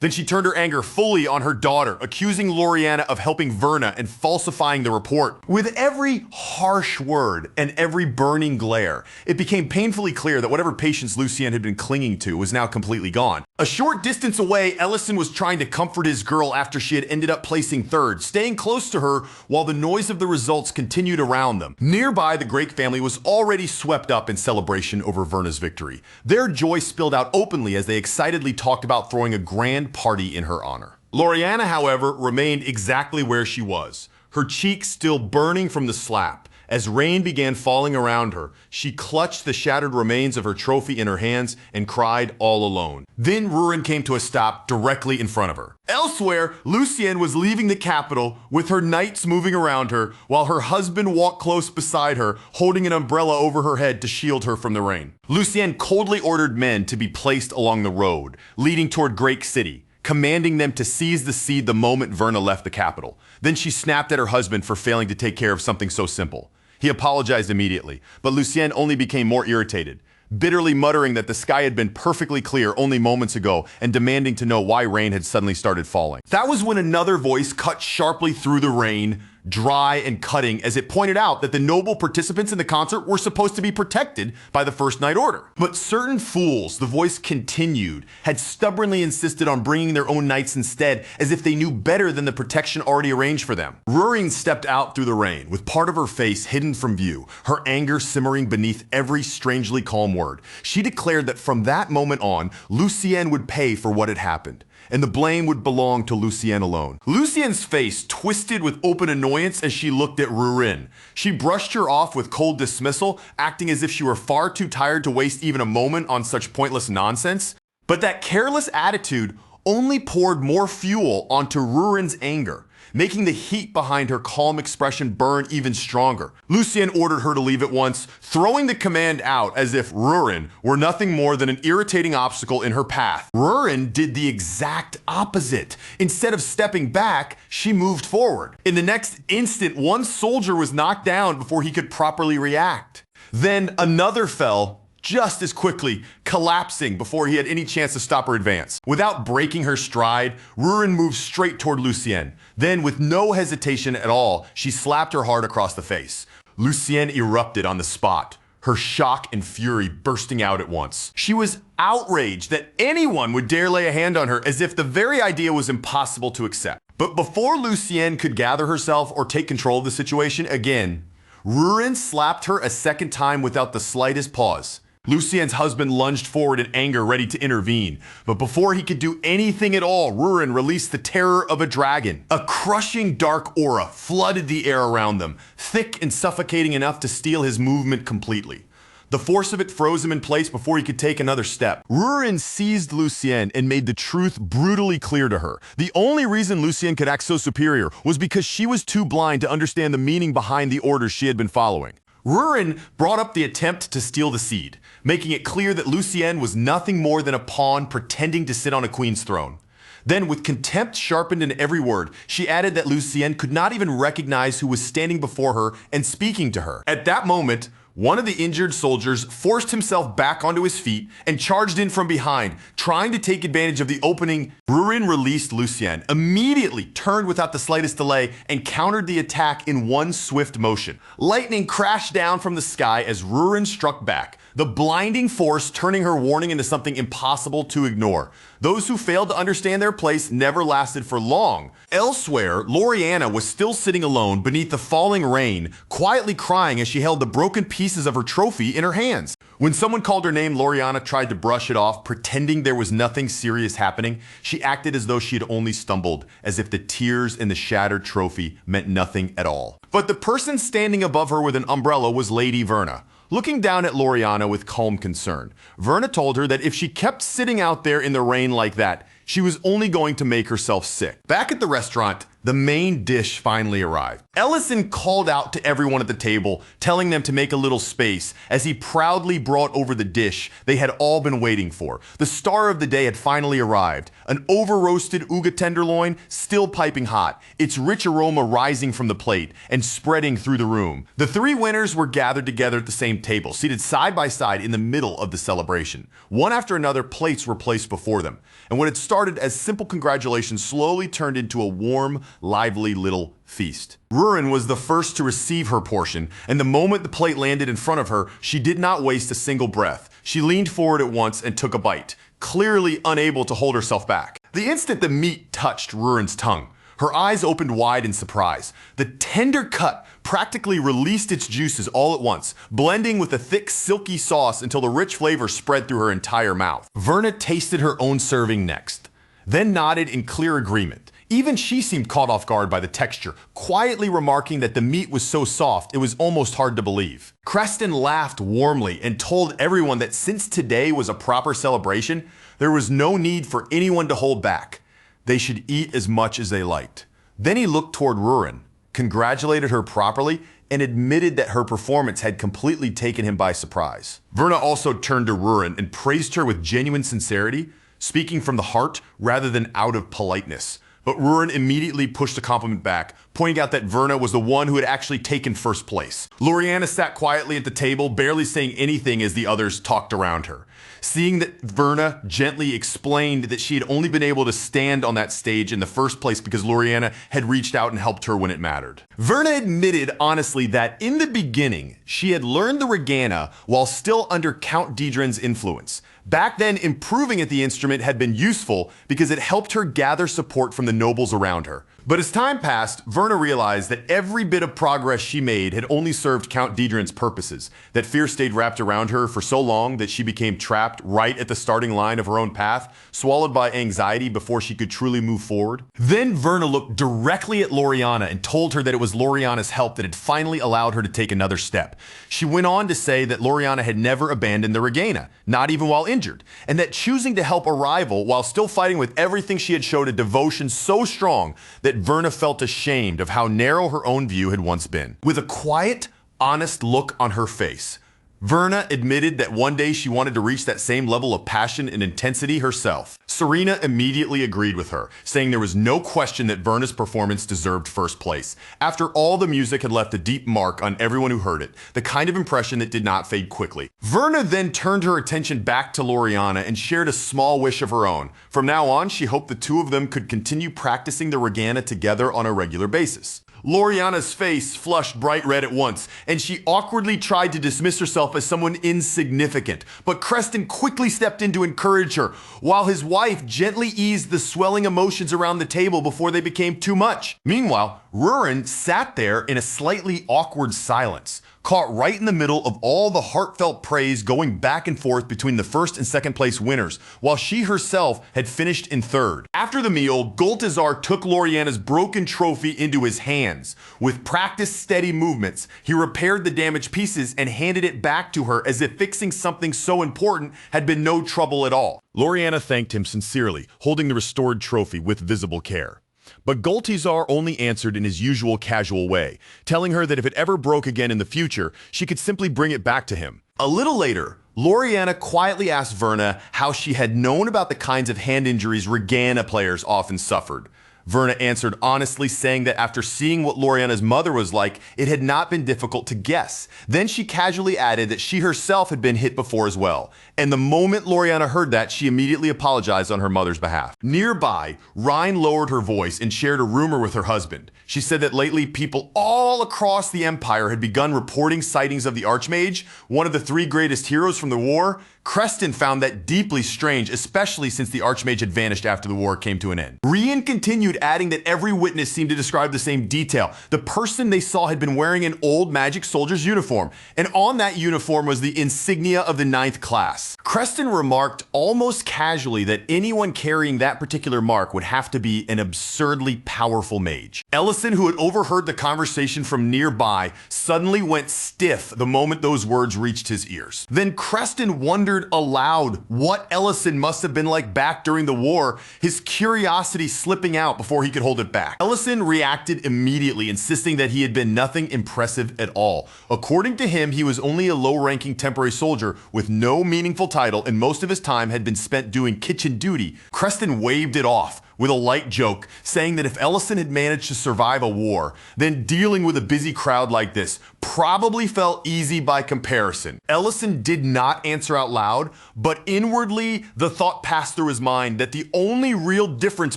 Then she turned her anger fully on her daughter, accusing Loriana of helping Verna and falsifying the report. With every harsh word and every burning glare, it became painfully clear that whatever patience Lucien had been clinging to was now completely gone. A short distance away, Ellison was trying to comfort his girl after she had ended up placing third, staying close to her while the noise of the results continued around them. Nearby, the Drake family was already swept up in celebration over Verna's victory. Their joy spilled out openly as they excitedly talked about throwing a grand party in her honor. Loriana, however, remained exactly where she was, her cheeks still burning from the slap. As rain began falling around her, she clutched the shattered remains of her trophy in her hands and cried all alone. Then Rurin came to a stop directly in front of her. Elsewhere, Lucien was leaving the capital with her knights moving around her while her husband walked close beside her, holding an umbrella over her head to shield her from the rain. Lucien coldly ordered men to be placed along the road, leading toward Drake City, commanding them to seize the seed the moment Verna left the capital. Then she snapped at her husband for failing to take care of something so simple. He apologized immediately, but Lucien only became more irritated, bitterly muttering that the sky had been perfectly clear only moments ago and demanding to know why rain had suddenly started falling. That was when another voice cut sharply through the rain, dry and cutting, as it pointed out that the noble participants in the concert were supposed to be protected by the First Night Order. But certain fools, the voice continued, had stubbornly insisted on bringing their own knights instead, as if they knew better than the protection already arranged for them. Rurin stepped out through the rain, with part of her face hidden from view, her anger simmering beneath every strangely calm word. She declared that from that moment on, Lucien would pay for what had happened, and the blame would belong to Lucien alone. Lucien's face twisted with open annoyance as she looked at Rurin. She brushed her off with cold dismissal, acting as if she were far too tired to waste even a moment on such pointless nonsense. But that careless attitude only poured more fuel onto Rurin's anger, making the heat behind her calm expression burn even stronger. Lucien ordered her to leave at once, throwing the command out as if Rurin were nothing more than an irritating obstacle in her path. Rurin did the exact opposite. Instead of stepping back, she moved forward. In the next instant, one soldier was knocked down before he could properly react. Then another fell, just as quickly, collapsing before he had any chance to stop her advance. Without breaking her stride, Rurin moved straight toward Lucienne. Then, with no hesitation at all, she slapped her hard across the face. Lucienne erupted on the spot, her shock and fury bursting out at once. She was outraged that anyone would dare lay a hand on her, as if the very idea was impossible to accept. But before Lucienne could gather herself or take control of the situation again, Rurin slapped her a second time without the slightest pause. Lucienne's husband lunged forward in anger, ready to intervene. But before he could do anything at all, Rurin released the terror of a dragon. A crushing dark aura flooded the air around them, thick and suffocating enough to steal his movement completely. The force of it froze him in place before he could take another step. Rurin seized Lucienne and made the truth brutally clear to her. The only reason Lucienne could act so superior was because she was too blind to understand the meaning behind the orders she had been following. Rurin brought up the attempt to steal the seed, making it clear that Lucienne was nothing more than a pawn pretending to sit on a queen's throne. Then, with contempt sharpened in every word, she added that Lucienne could not even recognize who was standing before her and speaking to her. At that moment, one of the injured soldiers forced himself back onto his feet and charged in from behind, trying to take advantage of the opening. Rurin released Lucienne, immediately turned without the slightest delay, and countered the attack in one swift motion. Lightning crashed down from the sky as Rurin struck back, the blinding force turning her warning into something impossible to ignore. Those who failed to understand their place never lasted for long. Elsewhere, Loriana was still sitting alone beneath the falling rain, quietly crying as she held the broken pieces of her trophy in her hands. When someone called her name, Loriana tried to brush it off, pretending there was nothing serious happening. She acted as though she had only stumbled, as if the tears in the shattered trophy meant nothing at all. But the person standing above her with an umbrella was Lady Verna. Looking down at Loriana with calm concern, Verna told her that if she kept sitting out there in the rain like that, she was only going to make herself sick. Back at the restaurant, the main dish finally arrived. Ellison called out to everyone at the table, telling them to make a little space as he proudly brought over the dish they had all been waiting for. The star of the day had finally arrived, an over-roasted uga tenderloin still piping hot, its rich aroma rising from the plate and spreading through the room. The three winners were gathered together at the same table, seated side by side in the middle of the celebration. One after another, plates were placed before them, and what had started as simple congratulations slowly turned into a warm, lively little feast. Rurin was the first to receive her portion, and the moment the plate landed in front of her, she did not waste a single breath. She leaned forward at once and took a bite, clearly unable to hold herself back. The instant the meat touched Rurin's tongue, her eyes opened wide in surprise. The tender cut practically released its juices all at once, blending with the thick, silky sauce until the rich flavor spread through her entire mouth. Verna tasted her own serving next, then nodded in clear agreement. Even she seemed caught off guard by the texture, quietly remarking that the meat was so soft it was almost hard to believe. Creston laughed warmly and told everyone that since today was a proper celebration, there was no need for anyone to hold back. They should eat as much as they liked. Then he looked toward Rurin, congratulated her properly, and admitted that her performance had completely taken him by surprise. Verna also turned to Rurin and praised her with genuine sincerity, speaking from the heart rather than out of politeness. But Rurin immediately pushed the compliment back, pointing out that Verna was the one who had actually taken first place. Loriana sat quietly at the table, barely saying anything as the others talked around her. Seeing that Verna gently explained that she had only been able to stand on that stage in the first place because Loriana had reached out and helped her when it mattered. Verna admitted honestly that in the beginning, she had learned the regana while still under Count Dedren's influence. Back then, improving at the instrument had been useful because it helped her gather support from the nobles around her. But as time passed, Verna realized that every bit of progress she made had only served Count Dedren's purposes, that fear stayed wrapped around her for so long that she became trapped right at the starting line of her own path, swallowed by anxiety before she could truly move forward. Then Verna looked directly at Loriana and told her that it was Loriana's help that had finally allowed her to take another step. She went on to say that Loriana had never abandoned the regana, not even while injured, and that choosing to help a rival while still fighting with everything she had showed a devotion so strong that Verna felt ashamed of how narrow her own view had once been. With a quiet, honest look on her face, Verna admitted that one day she wanted to reach that same level of passion and intensity herself. Serena immediately agreed with her, saying there was no question that Verna's performance deserved first place. After all, the music had left a deep mark on everyone who heard it, the kind of impression that did not fade quickly. Verna then turned her attention back to Loriana and shared a small wish of her own. From now on, she hoped the two of them could continue practicing the regana together on a regular basis. Loriana's face flushed bright red at once, and she awkwardly tried to dismiss herself as someone insignificant. But Creston quickly stepped in to encourage her, while his wife gently eased the swelling emotions around the table before they became too much. Meanwhile, Rurin sat there in a slightly awkward silence, caught right in the middle of all the heartfelt praise going back and forth between the first and second place winners, while she herself had finished in third. After the meal, Goltazar took Loriana's broken trophy into his hands. With practiced steady movements, he repaired the damaged pieces and handed it back to her as if fixing something so important had been no trouble at all. Loriana thanked him sincerely, holding the restored trophy with visible care. But Goltazar only answered in his usual casual way, telling her that if it ever broke again in the future, she could simply bring it back to him. A little later, Loriana quietly asked Verna how she had known about the kinds of hand injuries regana players often suffered. Verna answered honestly, saying that after seeing what Loriana's mother was like, it had not been difficult to guess. Then she casually added that she herself had been hit before as well. And the moment Loriana heard that, she immediately apologized on her mother's behalf. Nearby, Rhine lowered her voice and shared a rumor with her husband. She said that lately people all across the Empire had begun reporting sightings of the Archmage, one of the three greatest heroes from the war. Creston found that deeply strange, especially since the Archmage had vanished after the war came to an end. Rian continued, adding that every witness seemed to describe the same detail. The person they saw had been wearing an old magic soldier's uniform, and on that uniform was the insignia of the 9th class. Creston remarked almost casually that anyone carrying that particular mark would have to be an absurdly powerful mage. Ellison, who had overheard the conversation from nearby, suddenly went stiff the moment those words reached his ears. Then Creston wondered aloud what Ellison must have been like back during the war, his curiosity slipping out before he could hold it back. Ellison reacted immediately, insisting that he had been nothing impressive at all. According to him, he was only a low-ranking temporary soldier with no meaningful title, and most of his time had been spent doing kitchen duty. Creston waved it off with a light joke, saying that if Ellison had managed to survive a war, then dealing with a busy crowd like this probably felt easy by comparison. Ellison did not answer out loud, but inwardly the thought passed through his mind that the only real difference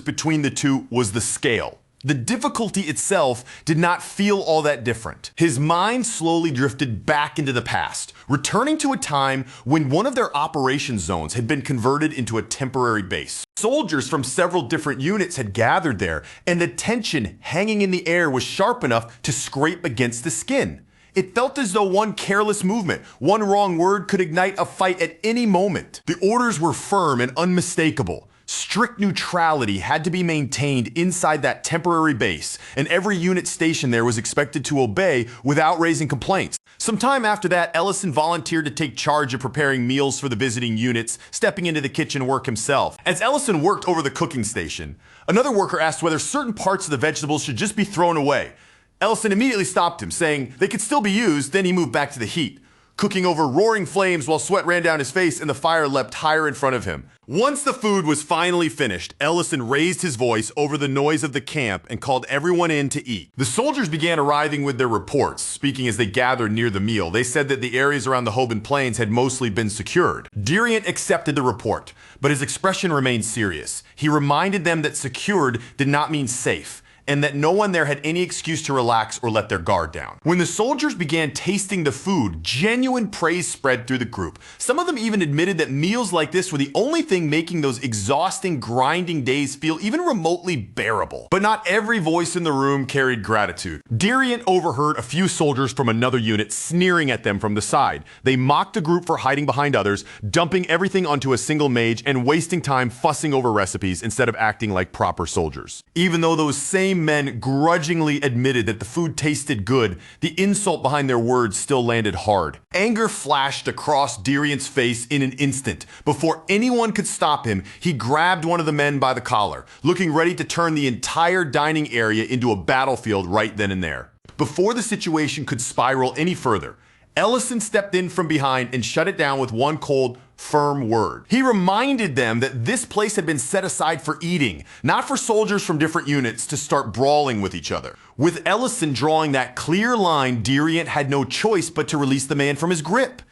between the two was the scale. The difficulty itself did not feel all that different. His mind slowly drifted back into the past, returning to a time when one of their operation zones had been converted into a temporary base. Soldiers from several different units had gathered there, and the tension hanging in the air was sharp enough to scrape against the skin. It felt as though one careless movement, one wrong word could ignite a fight at any moment. The orders were firm and unmistakable. Strict neutrality had to be maintained inside that temporary base, and every unit stationed there was expected to obey without raising complaints. Sometime after that, Ellison volunteered to take charge of preparing meals for the visiting units, stepping into the kitchen work himself. As Ellison worked over the cooking station, another worker asked whether certain parts of the vegetables should just be thrown away. Ellison immediately stopped him, saying they could still be used. Then he moved back to the heat, cooking over roaring flames while sweat ran down his face and the fire leapt higher in front of him. Once the food was finally finished, Ellison raised his voice over the noise of the camp and called everyone in to eat. The soldiers began arriving with their reports, speaking as they gathered near the meal. They said that the areas around the Hoban Plains had mostly been secured. Diriant accepted the report, but his expression remained serious. He reminded them that secured did not mean safe, and that no one there had any excuse to relax or let their guard down. When the soldiers began tasting the food, genuine praise spread through the group. Some of them even admitted that meals like this were the only thing making those exhausting, grinding days feel even remotely bearable. But not every voice in the room carried gratitude. Diriant overheard a few soldiers from another unit sneering at them from the side. They mocked the group for hiding behind others, dumping everything onto a single mage, and wasting time fussing over recipes instead of acting like proper soldiers. Even though those same men grudgingly admitted that the food tasted good, the insult behind their words still landed hard. Anger flashed across Diriant's face in an instant. Before anyone could stop him, he grabbed one of the men by the collar, looking ready to turn the entire dining area into a battlefield right then and there. Before the situation could spiral any further, Ellison stepped in from behind and shut it down with one cold, firm word. He reminded them that this place had been set aside for eating, not for soldiers from different units to start brawling with each other. With Ellison drawing that clear line, Diriant had no choice but to release the man from his grip.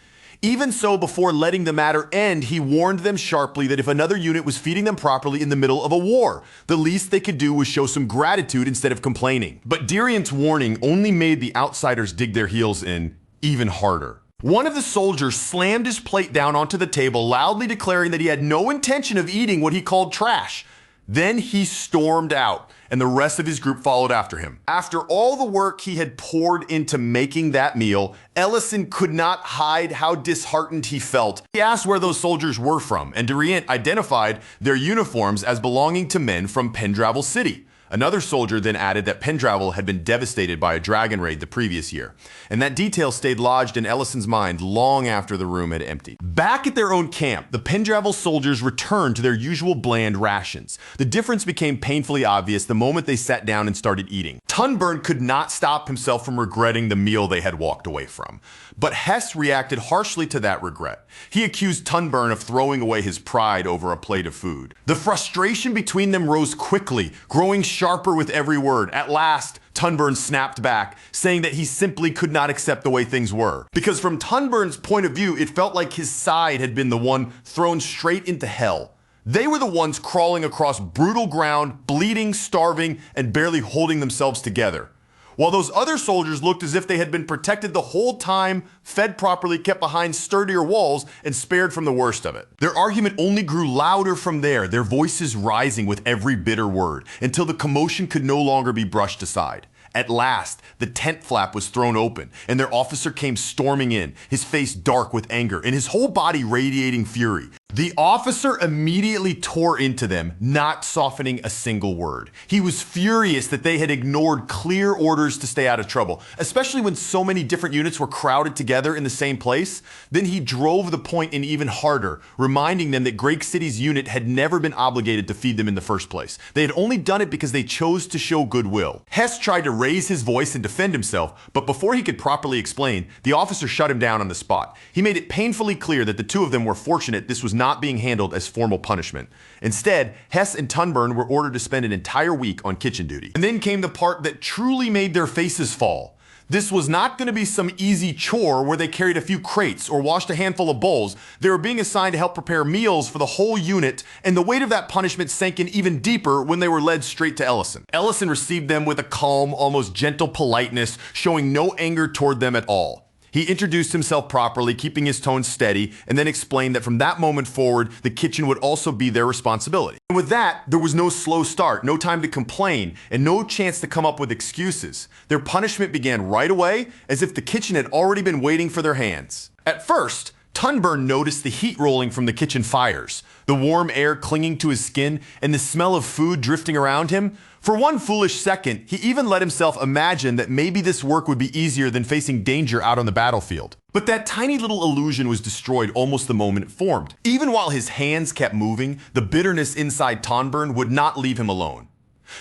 Even so, before letting the matter end, he warned them sharply that if another unit was feeding them properly in the middle of a war, the least they could do was show some gratitude instead of complaining. But Diriant's warning only made the outsiders dig their heels in even harder. One of the soldiers slammed his plate down onto the table, loudly declaring that he had no intention of eating what he called trash. Then he stormed out, and the rest of his group followed after him. After all the work he had poured into making that meal, Ellison could not hide how disheartened he felt. He asked where those soldiers were from, and Diriant identified their uniforms as belonging to men from Pendravel City. Another soldier then added that Pendravel had been devastated by a dragon raid the previous year, and that detail stayed lodged in Ellison's mind long after the room had emptied. Back at their own camp, the Pendravel soldiers returned to their usual bland rations. The difference became painfully obvious the moment they sat down and started eating. Tunburn could not stop himself from regretting the meal they had walked away from. But Hess reacted harshly to that regret. He accused Tunburn of throwing away his pride over a plate of food. The frustration between them rose quickly, growing sharper with every word. At last, Tunburn snapped back, saying that he simply could not accept the way things were. Because from Tunburn's point of view, it felt like his side had been the one thrown straight into hell. They were the ones crawling across brutal ground, bleeding, starving, and barely holding themselves together. While those other soldiers looked as if they had been protected the whole time, fed properly, kept behind sturdier walls, and spared from the worst of it. Their argument only grew louder from there, their voices rising with every bitter word, until the commotion could no longer be brushed aside. At last, the tent flap was thrown open, and their officer came storming in, his face dark with anger, and his whole body radiating fury. The officer immediately tore into them, not softening a single word. He was furious that they had ignored clear orders to stay out of trouble, especially when so many different units were crowded together in the same place. Then he drove the point in even harder, reminding them that Grake City's unit had never been obligated to feed them in the first place. They had only done it because they chose to show goodwill. Hess tried to raise his voice and defend himself, but before he could properly explain, the officer shut him down on the spot. He made it painfully clear that the two of them were fortunate this was not being handled as formal punishment. Instead, Hess and Tunburn were ordered to spend an entire week on kitchen duty. And then came the part that truly made their faces fall. This was not going to be some easy chore where they carried a few crates or washed a handful of bowls. They were being assigned to help prepare meals for the whole unit, and the weight of that punishment sank in even deeper when they were led straight to Ellison. Ellison received them with a calm, almost gentle politeness, showing no anger toward them at all. He introduced himself properly, keeping his tone steady, and then explained that from that moment forward, the kitchen would also be their responsibility. And with that, there was no slow start, no time to complain, and no chance to come up with excuses. Their punishment began right away, as if the kitchen had already been waiting for their hands. At first, Tunburn noticed the heat rolling from the kitchen fires, the warm air clinging to his skin, and the smell of food drifting around him. For one foolish second, he even let himself imagine that maybe this work would be easier than facing danger out on the battlefield. But that tiny little illusion was destroyed almost the moment it formed. Even while his hands kept moving, the bitterness inside Tunburn would not leave him alone.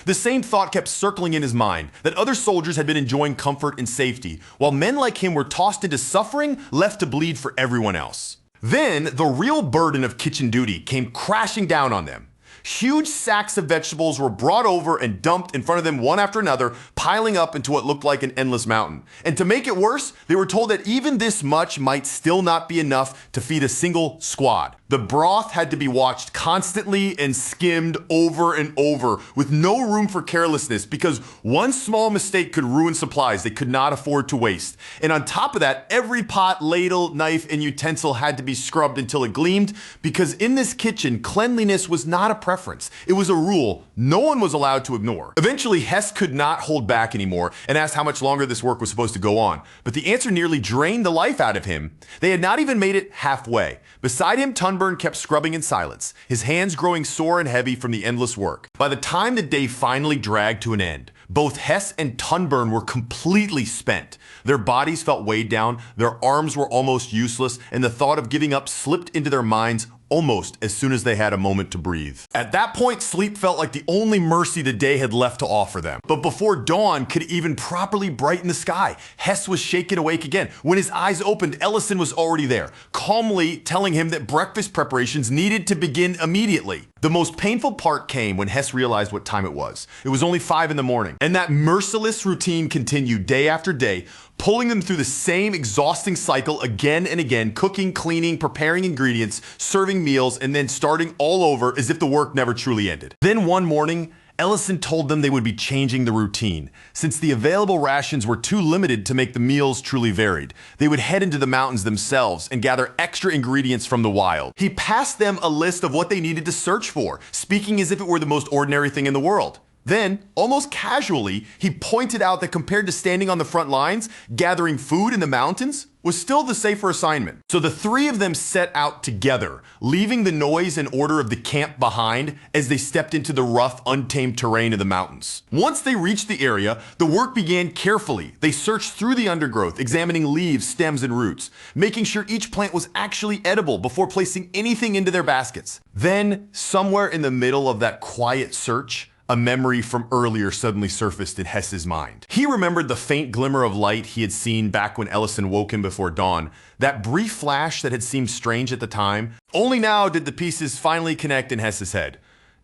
The same thought kept circling in his mind, that other soldiers had been enjoying comfort and safety, while men like him were tossed into suffering, left to bleed for everyone else. Then, the real burden of kitchen duty came crashing down on them. Huge sacks of vegetables were brought over and dumped in front of them one after another, piling up into what looked like an endless mountain. And to make it worse, they were told that even this much might still not be enough to feed a single squad. The broth had to be watched constantly and skimmed over and over, with no room for carelessness, because one small mistake could ruin supplies they could not afford to waste. And on top of that, every pot, ladle, knife, and utensil had to be scrubbed until it gleamed, because in this kitchen, cleanliness was not a preference. It was a rule no one was allowed to ignore. Eventually, Hess could not hold back anymore and asked how much longer this work was supposed to go on. But the answer nearly drained the life out of him. They had not even made it halfway. Beside him, Tunburn kept scrubbing in silence, his hands growing sore and heavy from the endless work. By the time the day finally dragged to an end, both Hess and Tunburn were completely spent. Their bodies felt weighed down, their arms were almost useless, and the thought of giving up slipped into their minds almost as soon as they had a moment to breathe. At that point, sleep felt like the only mercy the day had left to offer them. But before dawn could even properly brighten the sky, Hess was shaken awake again. When his eyes opened, Ellison was already there, calmly telling him that breakfast preparations needed to begin immediately. The most painful part came when Hess realized what time it was. It was only 5 in the morning, and that merciless routine continued day after day, pulling them through the same exhausting cycle again and again, cooking, cleaning, preparing ingredients, serving meals, and then starting all over as if the work never truly ended. Then one morning, Ellison told them they would be changing the routine. Since the available rations were too limited to make the meals truly varied, they would head into the mountains themselves and gather extra ingredients from the wild. He passed them a list of what they needed to search for, speaking as if it were the most ordinary thing in the world. Then, almost casually, he pointed out that compared to standing on the front lines, gathering food in the mountains was still the safer assignment. So the three of them set out together, leaving the noise and order of the camp behind as they stepped into the rough, untamed terrain of the mountains. Once they reached the area, the work began carefully. They searched through the undergrowth, examining leaves, stems, and roots, making sure each plant was actually edible before placing anything into their baskets. Then, somewhere in the middle of that quiet search, a memory from earlier suddenly surfaced in Hess's mind. He remembered the faint glimmer of light he had seen back when Ellison woke him before dawn, that brief flash that had seemed strange at the time. Only now did the pieces finally connect in Hess's head.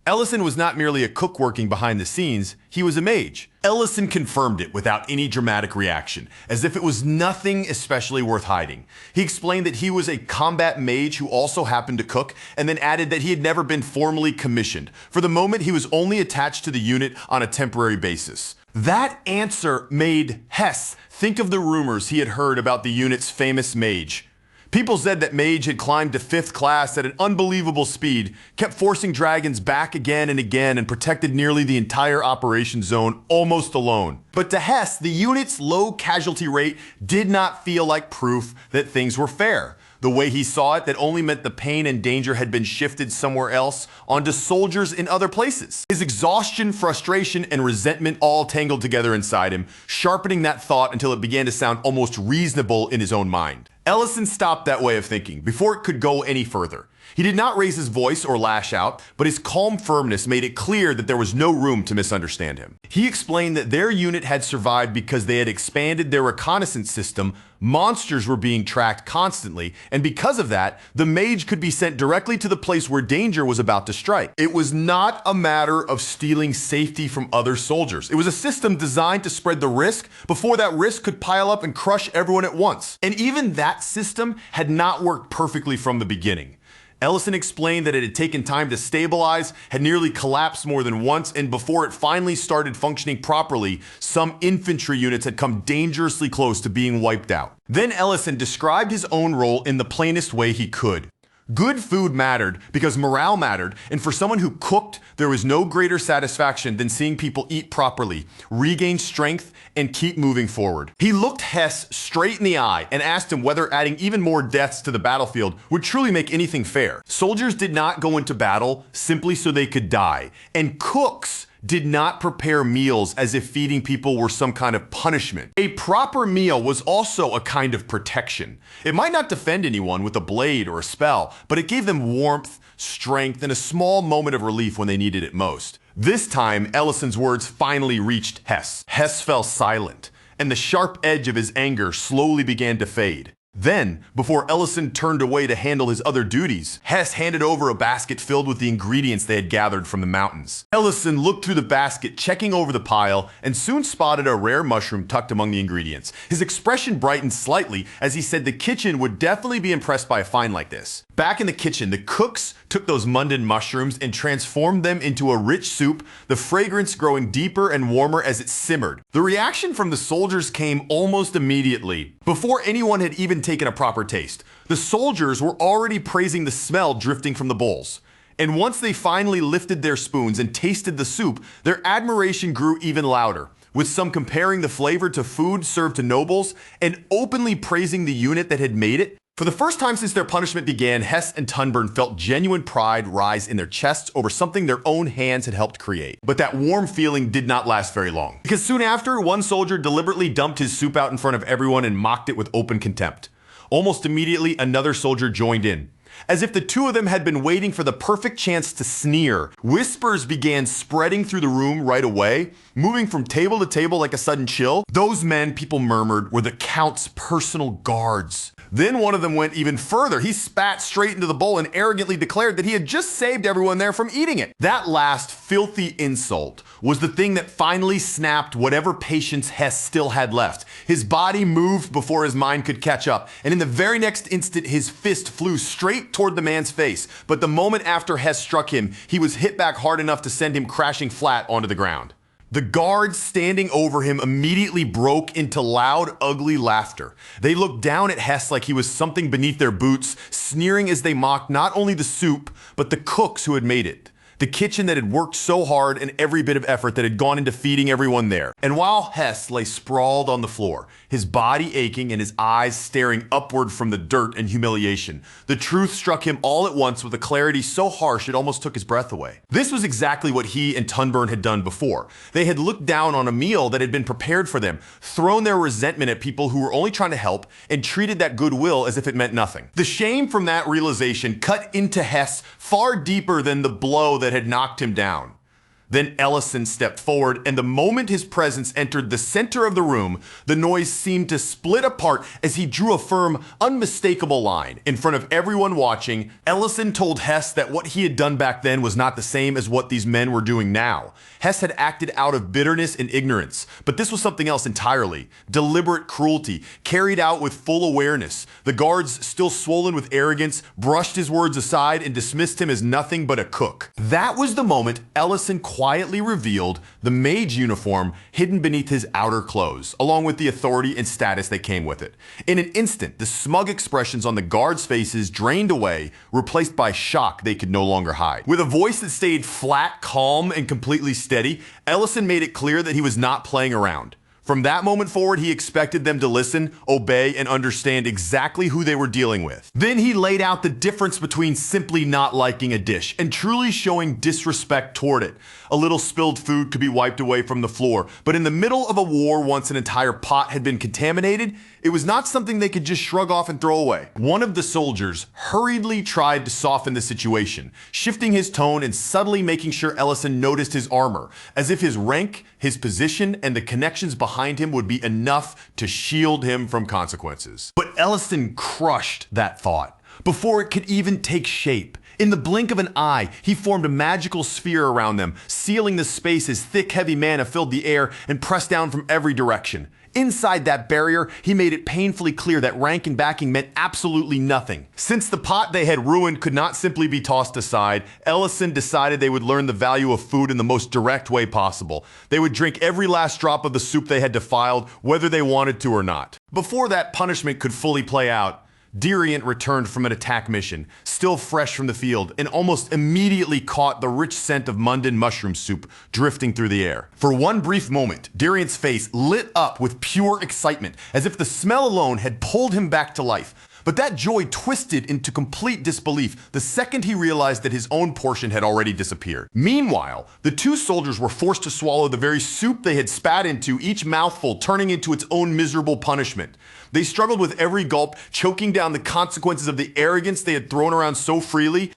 Ellison was not merely a cook working behind the scenes, he was a mage. Ellison confirmed it without any dramatic reaction, as if it was nothing especially worth hiding. He explained that he was a combat mage who also happened to cook, and then added that he had never been formally commissioned. For the moment, he was only attached to the unit on a temporary basis. That answer made Hess think of the rumors he had heard about the unit's famous mage. People said that Mage had climbed to 5th class at an unbelievable speed, kept forcing dragons back again and again, and protected nearly the entire operation zone almost alone. But to Hess, the unit's low casualty rate did not feel like proof that things were fair. The way he saw it, that only meant the pain and danger had been shifted somewhere else onto soldiers in other places. His exhaustion, frustration, and resentment all tangled together inside him, sharpening that thought until it began to sound almost reasonable in his own mind. Ellison stopped that way of thinking before it could go any further. He did not raise his voice or lash out, but his calm firmness made it clear that there was no room to misunderstand him. He explained that their unit had survived because they had expanded their reconnaissance system, monsters were being tracked constantly, and because of that, the mage could be sent directly to the place where danger was about to strike. It was not a matter of stealing safety from other soldiers. It was a system designed to spread the risk before that risk could pile up and crush everyone at once. And even that system had not worked perfectly from the beginning. Ellison explained that it had taken time to stabilize, had nearly collapsed more than once, and before it finally started functioning properly, some infantry units had come dangerously close to being wiped out. Then Ellison described his own role in the plainest way he could. Good food mattered because morale mattered, and for someone who cooked, there was no greater satisfaction than seeing people eat properly, regain strength, and keep moving forward. He looked Hess straight in the eye and asked him whether adding even more deaths to the battlefield would truly make anything fair. Soldiers did not go into battle simply so they could die, and cooks did not prepare meals as if feeding people were some kind of punishment. A proper meal was also a kind of protection. It might not defend anyone with a blade or a spell, but it gave them warmth, strength, and a small moment of relief when they needed it most. This time, Ellison's words finally reached Hess. Hess fell silent, and the sharp edge of his anger slowly began to fade. Then, before Ellison turned away to handle his other duties, Hess handed over a basket filled with the ingredients they had gathered from the mountains. Ellison looked through the basket, checking over the pile, and soon spotted a rare mushroom tucked among the ingredients. His expression brightened slightly as he said the kitchen would definitely be impressed by a find like this. Back in the kitchen, the cooks took those mundane mushrooms and transformed them into a rich soup, the fragrance growing deeper and warmer as it simmered. The reaction from the soldiers came almost immediately, before anyone had even taken a proper taste. The soldiers were already praising the smell drifting from the bowls. And once they finally lifted their spoons and tasted the soup, their admiration grew even louder, with some comparing the flavor to food served to nobles and openly praising the unit that had made it. For the first time since their punishment began, Hess and Tunburn felt genuine pride rise in their chests over something their own hands had helped create. But that warm feeling did not last very long, because soon after, one soldier deliberately dumped his soup out in front of everyone and mocked it with open contempt. Almost immediately, another soldier joined in. as if the two of them had been waiting for the perfect chance to sneer. Whispers began spreading through the room right away, moving from table to table like a sudden chill. Those men, people murmured, were the Count's personal guards. Then one of them went even further. He spat straight into the bowl and arrogantly declared that he had just saved everyone there from eating it. That last filthy insult was the thing that finally snapped whatever patience Hess still had left. His body moved before his mind could catch up, and in the very next instant his fist flew straight toward the man's face. But the moment after Hess struck him, he was hit back hard enough to send him crashing flat onto the ground. The guards standing over him immediately broke into loud, ugly laughter. They looked down at Hess like he was something beneath their boots, sneering as they mocked not only the soup, but the cooks who had made it. The kitchen that had worked so hard and every bit of effort that had gone into feeding everyone there. And while Hess lay sprawled on the floor, his body aching and his eyes staring upward from the dirt and humiliation, the truth struck him all at once with a clarity so harsh it almost took his breath away. This was exactly what he and Tunburn had done before. They had looked down on a meal that had been prepared for them, thrown their resentment at people who were only trying to help, and treated that goodwill as if it meant nothing. The shame from that realization cut into Hess far deeper than the blow that had knocked him down. Then Ellison stepped forward, and the moment his presence entered the center of the room, the noise seemed to split apart as he drew a firm, unmistakable line. In front of everyone watching, Ellison told Hess that what he had done back then was not the same as what these men were doing now. Hess had acted out of bitterness and ignorance, but this was something else entirely. Deliberate cruelty, carried out with full awareness. The guards, still swollen with arrogance, brushed his words aside and dismissed him as nothing but a cook. That was the moment Ellison quietly revealed the mage uniform hidden beneath his outer clothes, along with the authority and status that came with it. In an instant, the smug expressions on the guards' faces drained away, replaced by shock they could no longer hide. With a voice that stayed flat, calm, and completely steady, Ellison made it clear that he was not playing around. From that moment forward, he expected them to listen, obey, and understand exactly who they were dealing with. Then he laid out the difference between simply not liking a dish and truly showing disrespect toward it. A little spilled food could be wiped away from the floor, but in the middle of a war, once an entire pot had been contaminated, it was not something they could just shrug off and throw away. One of the soldiers hurriedly tried to soften the situation, shifting his tone and subtly making sure Ellison noticed his armor, as if his rank, his position, and the connections behind him would be enough to shield him from consequences. But Ellison crushed that thought before it could even take shape. In the blink of an eye, he formed a magical sphere around them, sealing the space as thick, heavy mana filled the air and pressed down from every direction. Inside that barrier, he made it painfully clear that rank and backing meant absolutely nothing. Since the pot they had ruined could not simply be tossed aside, Ellison decided they would learn the value of food in the most direct way possible. They would drink every last drop of the soup they had defiled, whether they wanted to or not. Before that punishment could fully play out, Diriant returned from an attack mission, still fresh from the field, and almost immediately caught the rich scent of Mundan mushroom soup drifting through the air. For one brief moment, Diriant's face lit up with pure excitement, as if the smell alone had pulled him back to life. But that joy twisted into complete disbelief the second he realized that his own portion had already disappeared. Meanwhile, the two soldiers were forced to swallow the very soup they had spat into, each mouthful turning into its own miserable punishment. They struggled with every gulp, choking down the consequences of the arrogance they had thrown around so freely.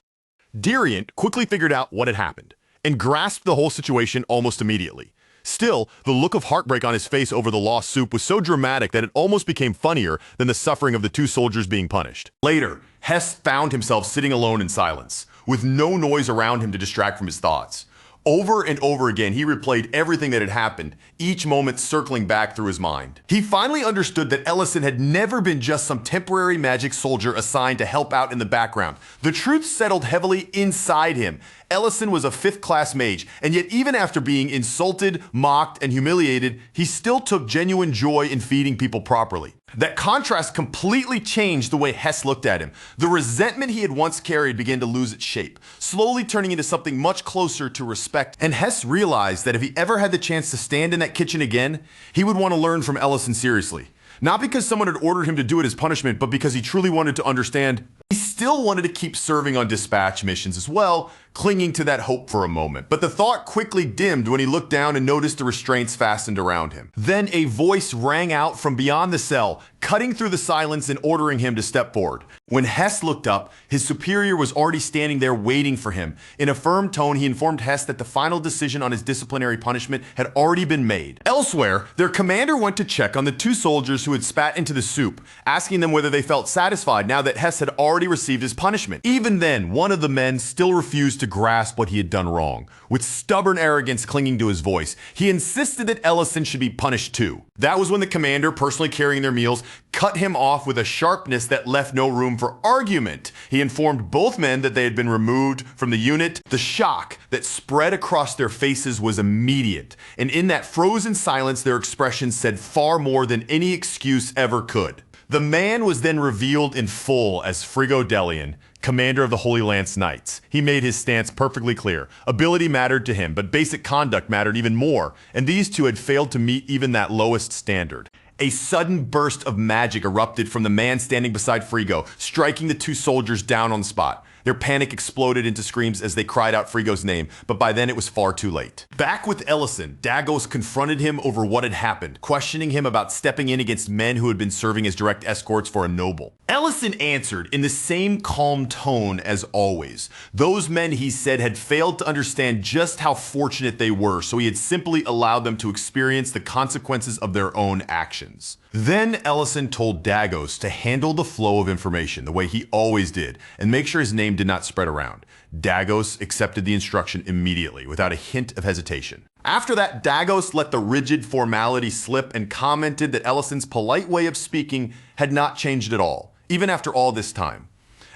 Diriant quickly figured out what had happened and grasped the whole situation almost immediately. Still, the look of heartbreak on his face over the lost soup was so dramatic that it almost became funnier than the suffering of the two soldiers being punished. Later, Hess found himself sitting alone in silence, with no noise around him to distract from his thoughts. Over and over again, he replayed everything that had happened, each moment circling back through his mind. He finally understood that Ellison had never been just some temporary magic soldier assigned to help out in the background. The truth settled heavily inside him. Ellison was a fifth-class mage, and yet even after being insulted, mocked, and humiliated, he still took genuine joy in feeding people properly. That contrast completely changed the way Hess looked at him. The resentment he had once carried began to lose its shape, slowly turning into something much closer to respect. And Hess realized that if he ever had the chance to stand in that kitchen again, he would want to learn from Ellison seriously. Not because someone had ordered him to do it as punishment, but because he truly wanted to understand. He still wanted to keep serving on dispatch missions as well, clinging to that hope for a moment. But the thought quickly dimmed when he looked down and noticed the restraints fastened around him. Then a voice rang out from beyond the cell, cutting through the silence and ordering him to step forward. When Hess looked up, his superior was already standing there waiting for him. In a firm tone, he informed Hess that the final decision on his disciplinary punishment had already been made. Elsewhere, their commander went to check on the two soldiers who had spat into the soup, asking them whether they felt satisfied now that Hess had already received his punishment. Even then, one of the men still refused to grasp what he had done wrong. With stubborn arrogance clinging to his voice, he insisted that Ellison should be punished too. That was when the commander, personally carrying their meals, cut him off with a sharpness that left no room for argument. He informed both men that they had been removed from the unit. The shock that spread across their faces was immediate, and in that frozen silence, their expressions said far more than any excuse ever could. The man was then revealed in full as Frigo Delian, commander of the Holy Lance Knights. He made his stance perfectly clear. Ability mattered to him, but basic conduct mattered even more, and these two had failed to meet even that lowest standard. A sudden burst of magic erupted from the man standing beside Frigo, striking the two soldiers down on the spot. Their panic exploded into screams as they cried out Frigo's name, but by then it was far too late. Back with Ellison, Dagos confronted him over what had happened, questioning him about stepping in against men who had been serving as direct escorts for a noble. Ellison answered in the same calm tone as always. Those men, he said, had failed to understand just how fortunate they were, so he had simply allowed them to experience the consequences of their own actions. Then Ellison told Dagos to handle the flow of information the way he always did and make sure his name did not spread around. Dagos accepted the instruction immediately, without a hint of hesitation. After that, Dagos let the rigid formality slip and commented that Ellison's polite way of speaking had not changed at all, even after all this time.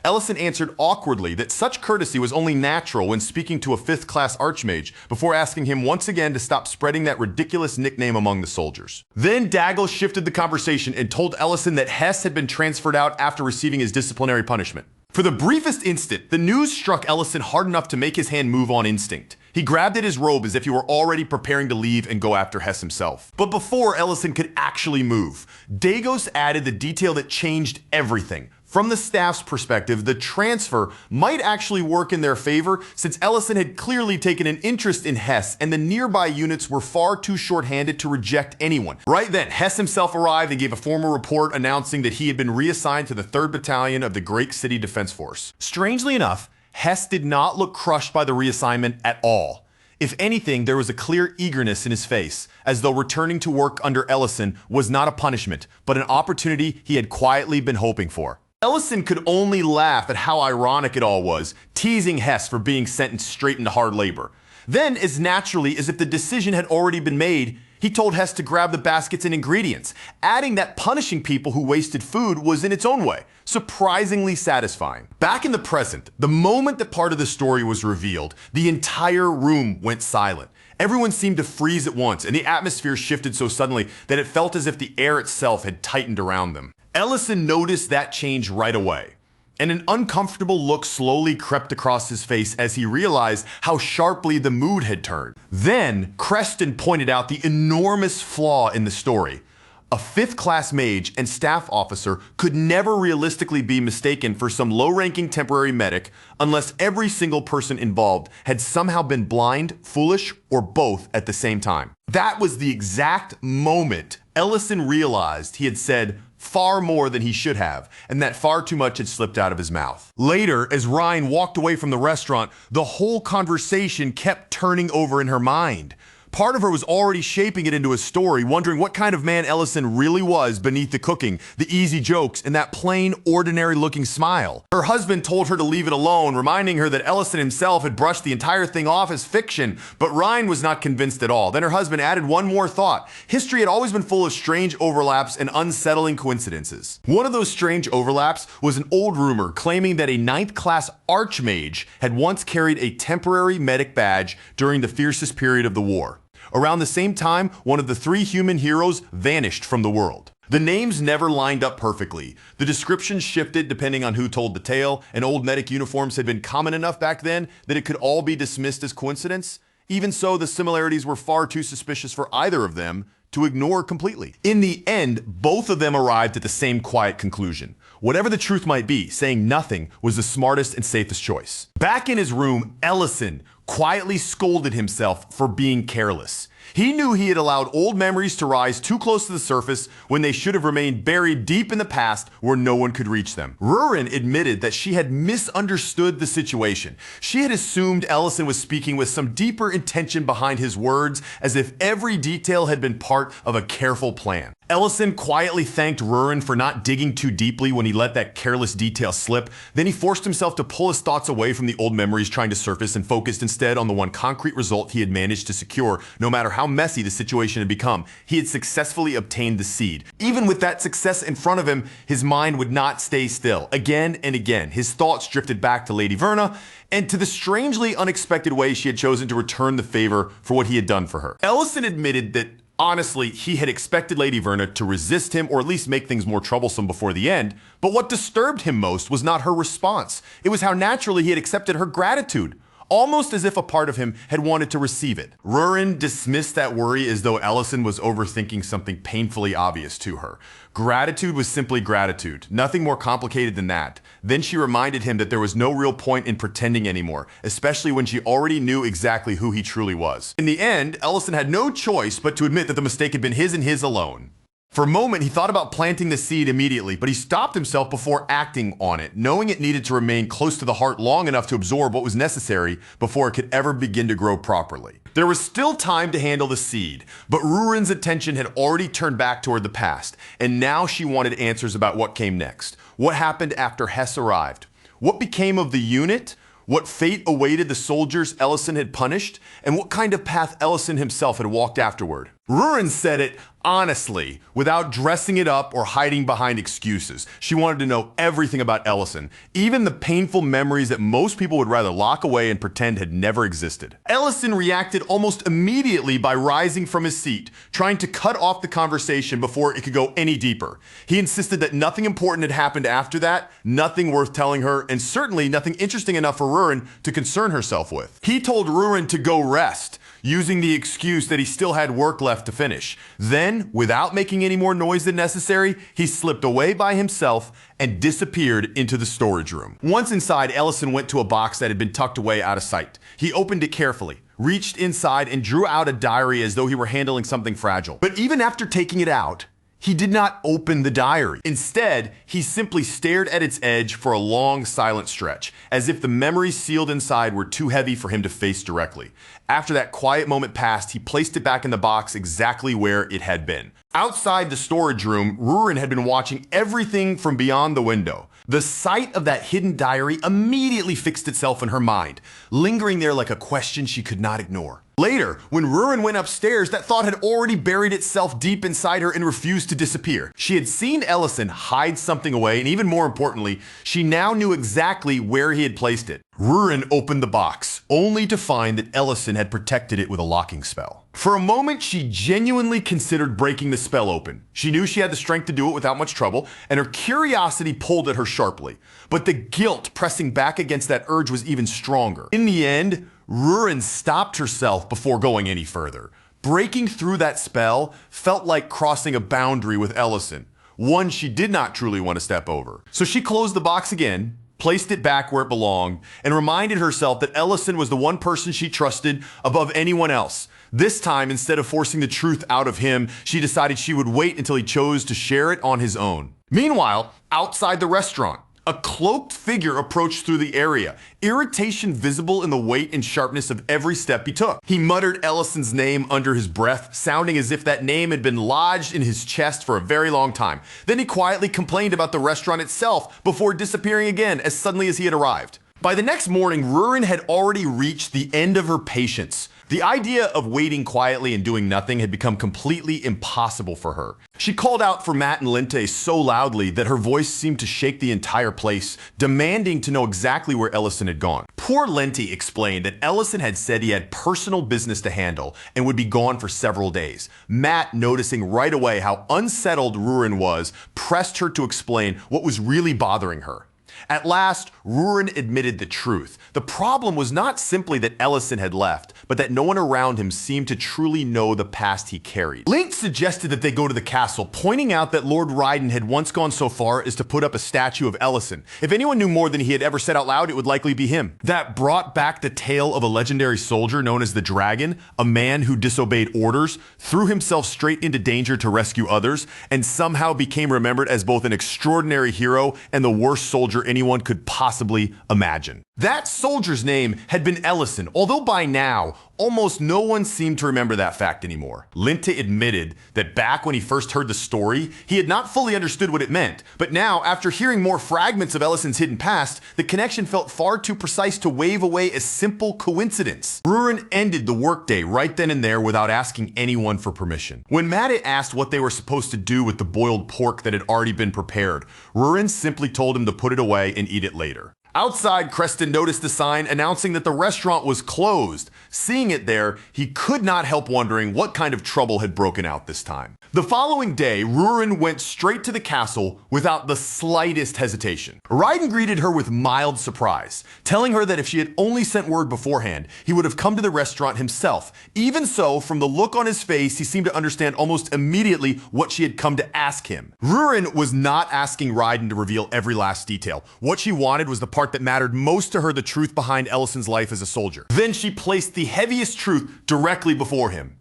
Ellison answered awkwardly that such courtesy was only natural when speaking to a 5th-class Archmage, before asking him once again to stop spreading that ridiculous nickname among the soldiers. Then Dagos shifted the conversation and told Ellison that Hess had been transferred out after receiving his disciplinary punishment. For the briefest instant, the news struck Ellison hard enough to make his hand move on instinct. He grabbed at his robe as if he were already preparing to leave and go after Hess himself. But before Ellison could actually move, Dagos added the detail that changed everything. From the staff's perspective, the transfer might actually work in their favor, since Ellison had clearly taken an interest in Hess and the nearby units were far too short-handed to reject anyone. Right then, Hess himself arrived and gave a formal report announcing that he had been reassigned to the 3rd Battalion of the Great City Defense Force. Strangely enough, Hess did not look crushed by the reassignment at all. If anything, there was a clear eagerness in his face, as though returning to work under Ellison was not a punishment, but an opportunity he had quietly been hoping for. Ellison could only laugh at how ironic it all was, teasing Hess for being sentenced straight into hard labor. Then, as naturally as if the decision had already been made, he told Hess to grab the baskets and ingredients, adding that punishing people who wasted food was in its own way surprisingly satisfying. Back in the present, the moment that part of the story was revealed, the entire room went silent. Everyone seemed to freeze at once, and the atmosphere shifted so suddenly that it felt as if the air itself had tightened around them. Ellison noticed that change right away, and an uncomfortable look slowly crept across his face as he realized how sharply the mood had turned. Then, Creston pointed out the enormous flaw in the story. A 5th-class mage and staff officer could never realistically be mistaken for some low-ranking temporary medic unless every single person involved had somehow been blind, foolish, or both at the same time. That was the exact moment Ellison realized he had said far more than he should have, and that far too much had slipped out of his mouth. Later, as Ryan walked away from the restaurant, the whole conversation kept turning over in her mind. Part of her was already shaping it into a story, wondering what kind of man Ellison really was beneath the cooking, the easy jokes, and that plain, ordinary-looking smile. Her husband told her to leave it alone, reminding her that Ellison himself had brushed the entire thing off as fiction, but Ryan was not convinced at all. Then her husband added one more thought. History had always been full of strange overlaps and unsettling coincidences. One of those strange overlaps was an old rumor claiming that a 9th-class Archmage had once carried a temporary medic badge during the fiercest period of the war. Around the same time, one of the 3 human heroes vanished from the world. The names never lined up perfectly. The descriptions shifted depending on who told the tale, and old medic uniforms had been common enough back then that it could all be dismissed as coincidence. Even so, the similarities were far too suspicious for either of them to ignore completely. In the end, both of them arrived at the same quiet conclusion. Whatever the truth might be, saying nothing was the smartest and safest choice. Back in his room, Ellison quietly scolded himself for being careless. He knew he had allowed old memories to rise too close to the surface when they should have remained buried deep in the past where no one could reach them. Rurin admitted that she had misunderstood the situation. She had assumed Ellison was speaking with some deeper intention behind his words, as if every detail had been part of a careful plan. Ellison quietly thanked Rurin for not digging too deeply when he let that careless detail slip. Then he forced himself to pull his thoughts away from the old memories trying to surface and focused instead on the one concrete result he had managed to secure. No matter how messy the situation had become, he had successfully obtained the seed. Even with that success in front of him, his mind would not stay still. Again and again, his thoughts drifted back to Lady Verna and to the strangely unexpected way she had chosen to return the favor for what he had done for her. Ellison admitted that honestly, he had expected Lady Verna to resist him or at least make things more troublesome before the end, but what disturbed him most was not her response. It was how naturally he had accepted her gratitude, almost as if a part of him had wanted to receive it. Rurin dismissed that worry as though Ellison was overthinking something painfully obvious to her. Gratitude was simply gratitude, nothing more complicated than that. Then she reminded him that there was no real point in pretending anymore, especially when she already knew exactly who he truly was. In the end, Ellison had no choice but to admit that the mistake had been his and his alone. For a moment, he thought about planting the seed immediately, but he stopped himself before acting on it, knowing it needed to remain close to the heart long enough to absorb what was necessary before it could ever begin to grow properly. There was still time to handle the seed, but Rurin's attention had already turned back toward the past, and now she wanted answers about what came next. What happened after Hess arrived? What became of the unit? What fate awaited the soldiers Ellison had punished? And what kind of path Ellison himself had walked afterward? Rurin said it honestly, without dressing it up or hiding behind excuses. She wanted to know everything about Ellison, even the painful memories that most people would rather lock away and pretend had never existed. Ellison reacted almost immediately by rising from his seat, trying to cut off the conversation before it could go any deeper. He insisted that nothing important had happened after that, nothing worth telling her, and certainly nothing interesting enough for Rurin to concern herself with. He told Rurin to go rest, using the excuse that he still had work left to finish. Then, without making any more noise than necessary, he slipped away by himself and disappeared into the storage room. Once inside, Ellison went to a box that had been tucked away out of sight. He opened it carefully, reached inside, and drew out a diary as though he were handling something fragile. But even after taking it out, he did not open the diary. Instead, he simply stared at its edge for a long, silent stretch, as if the memories sealed inside were too heavy for him to face directly. After that quiet moment passed, he placed it back in the box exactly where it had been. Outside the storage room, Rurin had been watching everything from beyond the window. The sight of that hidden diary immediately fixed itself in her mind, lingering there like a question she could not ignore. Later, when Rurin went upstairs, that thought had already buried itself deep inside her and refused to disappear. She had seen Ellison hide something away, and even more importantly, she now knew exactly where he had placed it. Rurin opened the box, only to find that Ellison had protected it with a locking spell. For a moment, she genuinely considered breaking the spell open. She knew she had the strength to do it without much trouble, and her curiosity pulled at her sharply. But the guilt pressing back against that urge was even stronger. In the end, Rurin stopped herself before going any further. Breaking through that spell felt like crossing a boundary with Ellison, one she did not truly want to step over. So she closed the box again, placed it back where it belonged, and reminded herself that Ellison was the one person she trusted above anyone else. This time, instead of forcing the truth out of him, she decided she would wait until he chose to share it on his own. Meanwhile, outside the restaurant, a cloaked figure approached through the area, irritation visible in the weight and sharpness of every step he took. He muttered Ellison's name under his breath, sounding as if that name had been lodged in his chest for a very long time. Then he quietly complained about the restaurant itself before disappearing again as suddenly as he had arrived. By the next morning, Rurin had already reached the end of her patience. The idea of waiting quietly and doing nothing had become completely impossible for her. She called out for Matt and Lente so loudly that her voice seemed to shake the entire place, demanding to know exactly where Ellison had gone. Poor Lente explained that Ellison had said he had personal business to handle and would be gone for several days. Matt, noticing right away how unsettled Rurin was, pressed her to explain what was really bothering her. At last, Rurin admitted the truth. The problem was not simply that Ellison had left, but that no one around him seemed to truly know the past he carried. Link suggested that they go to the castle, pointing out that Lord Raiden had once gone so far as to put up a statue of Ellison. If anyone knew more than he had ever said out loud, it would likely be him. That brought back the tale of a legendary soldier known as the Dragon, a man who disobeyed orders, threw himself straight into danger to rescue others, and somehow became remembered as both an extraordinary hero and the worst soldier anyone could possibly imagine. That soldier's name had been Ellison, although by now, almost no one seemed to remember that fact anymore. Linta admitted that back when he first heard the story, he had not fully understood what it meant. But now, after hearing more fragments of Ellison's hidden past, the connection felt far too precise to wave away a simple coincidence. Rurin ended the workday right then and there without asking anyone for permission. When Maddie asked what they were supposed to do with the boiled pork that had already been prepared, Rurin simply told him to put it away and eat it later. Outside, Creston noticed a sign announcing that the restaurant was closed. Seeing it there, he could not help wondering what kind of trouble had broken out this time. The following day, Rurin went straight to the castle without the slightest hesitation. Raiden greeted her with mild surprise, telling her that if she had only sent word beforehand, he would have come to the restaurant himself. Even so, from the look on his face, he seemed to understand almost immediately what she had come to ask him. Rurin was not asking Raiden to reveal every last detail. What she wanted was the part that mattered most to her, the truth behind Ellison's life as a soldier. Then she placed the heaviest truth directly before him.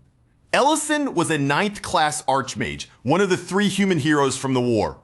Ellison was a 9th class Archmage, one of the 3 human heroes from the war.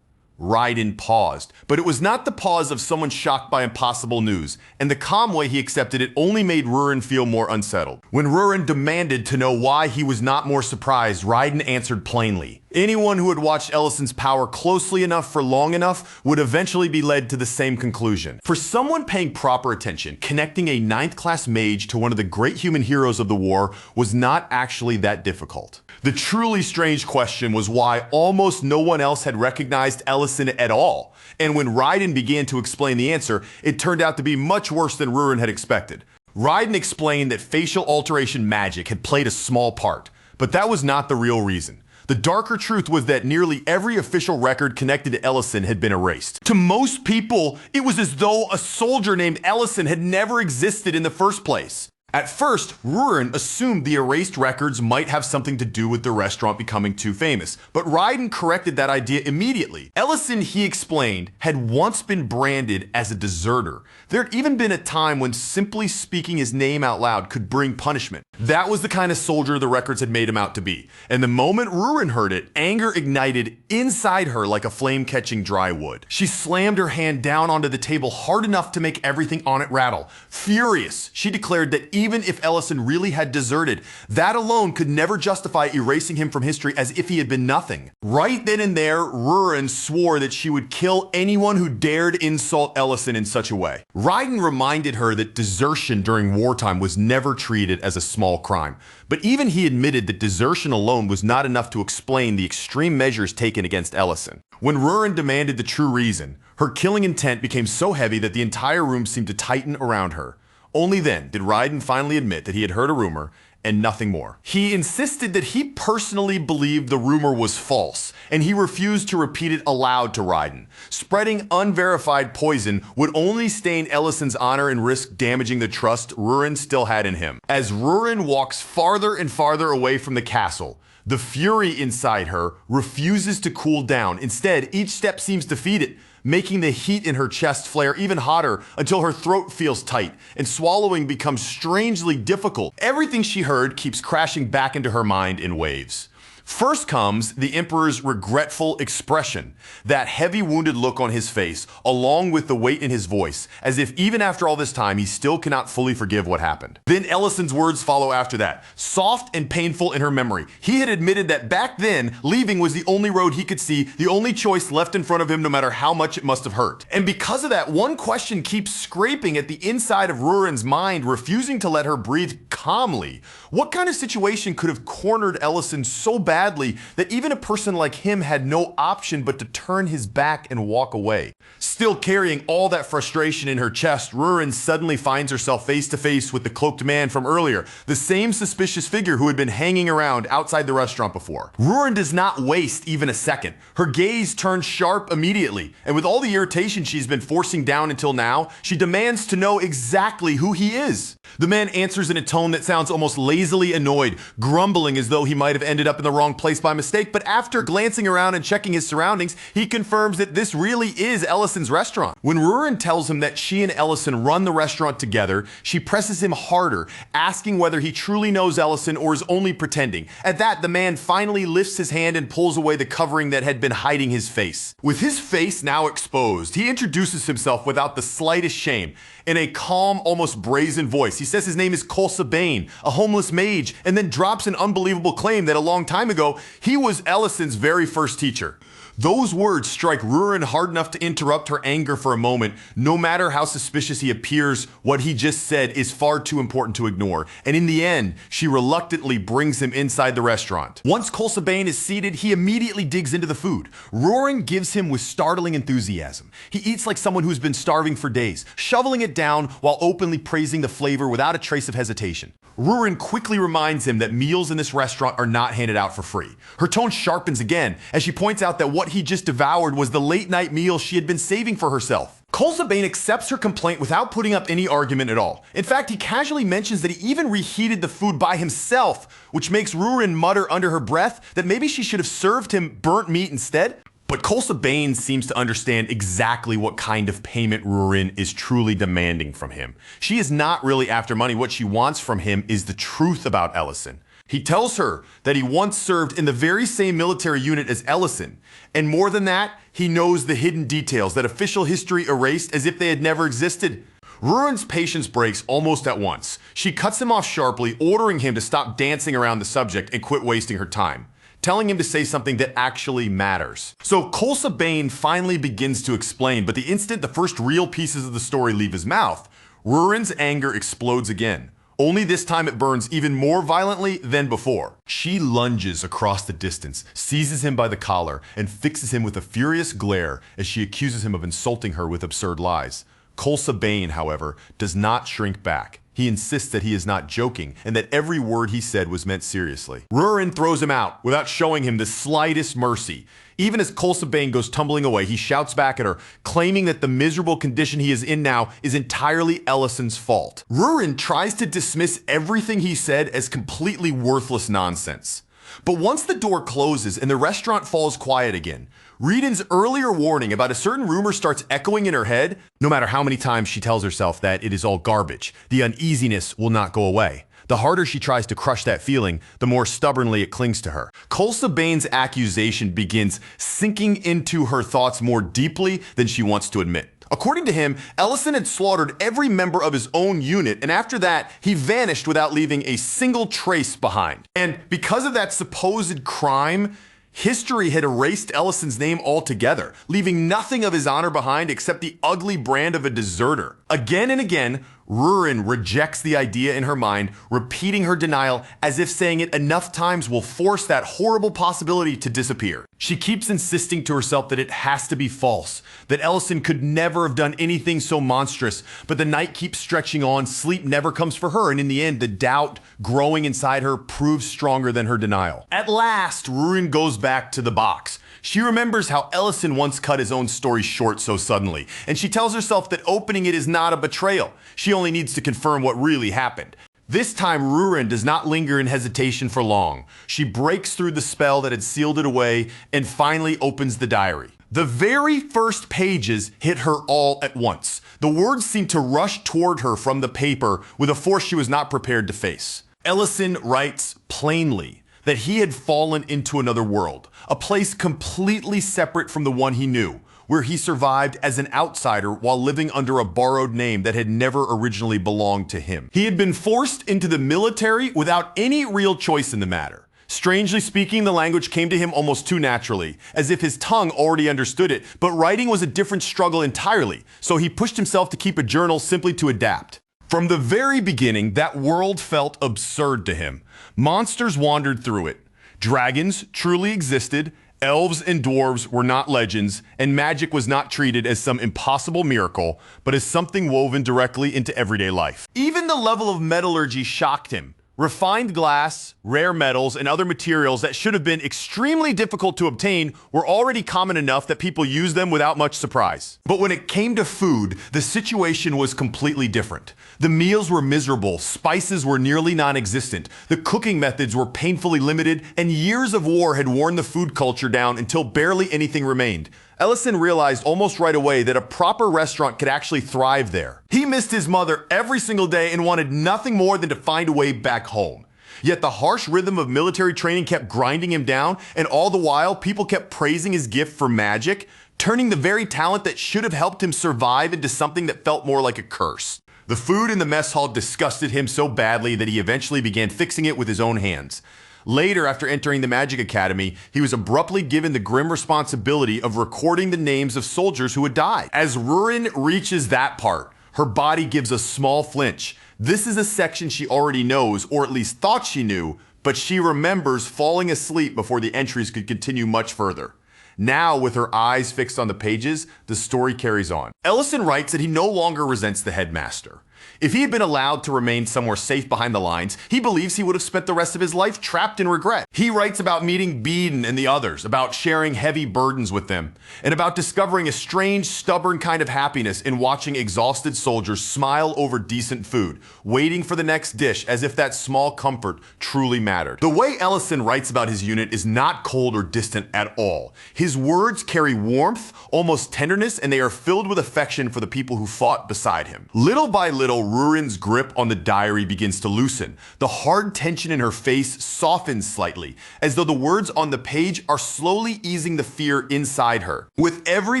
Raiden paused, but it was not the pause of someone shocked by impossible news, and the calm way he accepted it only made Rurin feel more unsettled. When Rurin demanded to know why he was not more surprised, Raiden answered plainly. Anyone who had watched Ellison's power closely enough for long enough would eventually be led to the same conclusion. For someone paying proper attention, connecting a 9th class mage to one of the great human heroes of the war was not actually that difficult. The truly strange question was why almost no one else had recognized Ellison at all. And when Raiden began to explain the answer, it turned out to be much worse than Rurin had expected. Raiden explained that facial alteration magic had played a small part, but that was not the real reason. The darker truth was that nearly every official record connected to Ellison had been erased. To most people, it was as though a soldier named Ellison had never existed in the first place. At first, Rurin assumed the erased records might have something to do with the restaurant becoming too famous, but Raiden corrected that idea immediately. Ellison, he explained, had once been branded as a deserter. There had even been a time when simply speaking his name out loud could bring punishment. That was the kind of soldier the records had made him out to be. And the moment Rurin heard it, anger ignited inside her like a flame catching dry wood. She slammed her hand down onto the table hard enough to make everything on it rattle. Furious, she declared that even if Ellison really had deserted, that alone could never justify erasing him from history as if he had been nothing. Right then and there, Rurin swore that she would kill anyone who dared insult Ellison in such a way. Raiden reminded her that desertion during wartime was never treated as a small crime, but even he admitted that desertion alone was not enough to explain the extreme measures taken against Ellison. When Rurin demanded the true reason, her killing intent became so heavy that the entire room seemed to tighten around her. Only then did Raiden finally admit that he had heard a rumor and nothing more. He insisted that he personally believed the rumor was false, and he refused to repeat it aloud to Raiden. Spreading unverified poison would only stain Ellison's honor and risk damaging the trust Rurin still had in him. As Rurin walks farther and farther away from the castle, the fury inside her refuses to cool down. Instead, each step seems to feed it, making the heat in her chest flare even hotter until her throat feels tight and swallowing becomes strangely difficult. Everything she heard keeps crashing back into her mind in waves. First comes the Emperor's regretful expression, that heavy wounded look on his face, along with the weight in his voice, as if even after all this time he still cannot fully forgive what happened. Then Ellison's words follow after that, soft and painful in her memory. He had admitted that back then, leaving was the only road he could see, the only choice left in front of him no matter how much it must have hurt. And because of that, one question keeps scraping at the inside of Rurin's mind, refusing to let her breathe calmly. What kind of situation could have cornered Ellison so badly badly that even a person like him had no option but to turn his back and walk away. Still carrying all that frustration in her chest, Rurin suddenly finds herself face to face with the cloaked man from earlier, the same suspicious figure who had been hanging around outside the restaurant before. Rurin does not waste even a second. Her gaze turns sharp immediately, and with all the irritation she's been forcing down until now, she demands to know exactly who he is. The man answers in a tone that sounds almost lazily annoyed, grumbling as though he might have ended up in the wrong place by mistake, but after glancing around and checking his surroundings, he confirms that this really is Ellison's restaurant. When Rurin tells him that she and Ellison run the restaurant together, she presses him harder, asking whether he truly knows Ellison or is only pretending. At that, the man finally lifts his hand and pulls away the covering that had been hiding his face. With his face now exposed, he introduces himself without the slightest shame. In a calm, almost brazen voice, he says his name is Kolsa Bane, a homeless mage, and then drops an unbelievable claim that a long time ago, he was Ellison's very first teacher. Those words strike Rurin hard enough to interrupt her anger for a moment. No matter how suspicious he appears, what he just said is far too important to ignore. And in the end, she reluctantly brings him inside the restaurant. Once Kolsa Bane is seated, he immediately digs into the food. Rurin gives him with startling enthusiasm. He eats like someone who's been starving for days, shoveling it down while openly praising the flavor without a trace of hesitation. Rurin quickly reminds him that meals in this restaurant are not handed out for free. Her tone sharpens again as she points out that what he just devoured was the late-night meal she had been saving for herself. Kolsa Bane accepts her complaint without putting up any argument at all. In fact, he casually mentions that he even reheated the food by himself, which makes Rurin mutter under her breath that maybe she should have served him burnt meat instead. But Kolsa Bane seems to understand exactly what kind of payment Rurin is truly demanding from him. She is not really after money. What she wants from him is the truth about Ellison. He tells her that he once served in the very same military unit as Ellison. And more than that, he knows the hidden details that official history erased as if they had never existed. Rurin's patience breaks almost at once. She cuts him off sharply, ordering him to stop dancing around the subject and quit wasting her time, telling him to say something that actually matters. So Kolsa Bane finally begins to explain, but the instant the first real pieces of the story leave his mouth, Rurin's anger explodes again. Only this time it burns even more violently than before. She lunges across the distance, seizes him by the collar, and fixes him with a furious glare as she accuses him of insulting her with absurd lies. Kolsa Bane, however, does not shrink back. He insists that he is not joking and that every word he said was meant seriously. Rurin throws him out without showing him the slightest mercy. Even as Kolsa Bane goes tumbling away, he shouts back at her, claiming that the miserable condition he is in now is entirely Ellison's fault. Rurin tries to dismiss everything he said as completely worthless nonsense. But once the door closes and the restaurant falls quiet again, Reden's earlier warning about a certain rumor starts echoing in her head. No matter how many times she tells herself that it is all garbage, the uneasiness will not go away. The harder she tries to crush that feeling, the more stubbornly it clings to her. Kolsa Bane's accusation begins sinking into her thoughts more deeply than she wants to admit. According to him, Ellison had slaughtered every member of his own unit, and after that, he vanished without leaving a single trace behind. And because of that supposed crime, history had erased Ellison's name altogether, leaving nothing of his honor behind except the ugly brand of a deserter. Again and again, Rurin rejects the idea in her mind, repeating her denial as if saying it enough times will force that horrible possibility to disappear. She keeps insisting to herself that it has to be false, that Ellison could never have done anything so monstrous, but the night keeps stretching on, sleep never comes for her, and in the end, the doubt growing inside her proves stronger than her denial. At last, Rurin goes back to the box. She remembers how Ellison once cut his own story short so suddenly, and she tells herself that opening it is not a betrayal. She only needs to confirm what really happened. This time, Rurin does not linger in hesitation for long. She breaks through the spell that had sealed it away and finally opens the diary. The very first pages hit her all at once. The words seemed to rush toward her from the paper with a force she was not prepared to face. Ellison writes plainly that he had fallen into another world, a place completely separate from the one he knew, where he survived as an outsider while living under a borrowed name that had never originally belonged to him. He had been forced into the military without any real choice in the matter. Strangely speaking, the language came to him almost too naturally, as if his tongue already understood it, but writing was a different struggle entirely, so he pushed himself to keep a journal simply to adapt. From the very beginning, that world felt absurd to him. Monsters wandered through it. Dragons truly existed, elves and dwarves were not legends, and magic was not treated as some impossible miracle, but as something woven directly into everyday life. Even the level of metallurgy shocked him. Refined glass, rare metals, and other materials that should have been extremely difficult to obtain were already common enough that people used them without much surprise. But when it came to food, the situation was completely different. The meals were miserable, spices were nearly non-existent, the cooking methods were painfully limited, and years of war had worn the food culture down until barely anything remained. Ellison realized almost right away that a proper restaurant could actually thrive there. He missed his mother every single day and wanted nothing more than to find a way back home. Yet the harsh rhythm of military training kept grinding him down, and all the while, people kept praising his gift for magic, turning the very talent that should have helped him survive into something that felt more like a curse. The food in the mess hall disgusted him so badly that he eventually began fixing it with his own hands. Later, after entering the Magic Academy, he was abruptly given the grim responsibility of recording the names of soldiers who had died. As Rurin reaches that part, her body gives a small flinch. This is a section she already knows, or at least thought she knew, but she remembers falling asleep before the entries could continue much further. Now, with her eyes fixed on the pages, the story carries on. Ellison writes that he no longer resents the headmaster. If he had been allowed to remain somewhere safe behind the lines, he believes he would have spent the rest of his life trapped in regret. He writes about meeting Beeden and the others, about sharing heavy burdens with them, and about discovering a strange, stubborn kind of happiness in watching exhausted soldiers smile over decent food, waiting for the next dish as if that small comfort truly mattered. The way Ellison writes about his unit is not cold or distant at all. His words carry warmth, almost tenderness, and they are filled with affection for the people who fought beside him. Little by little, Rurin's grip on the diary begins to loosen. The hard tension in her face softens slightly, as though the words on the page are slowly easing the fear inside her. With every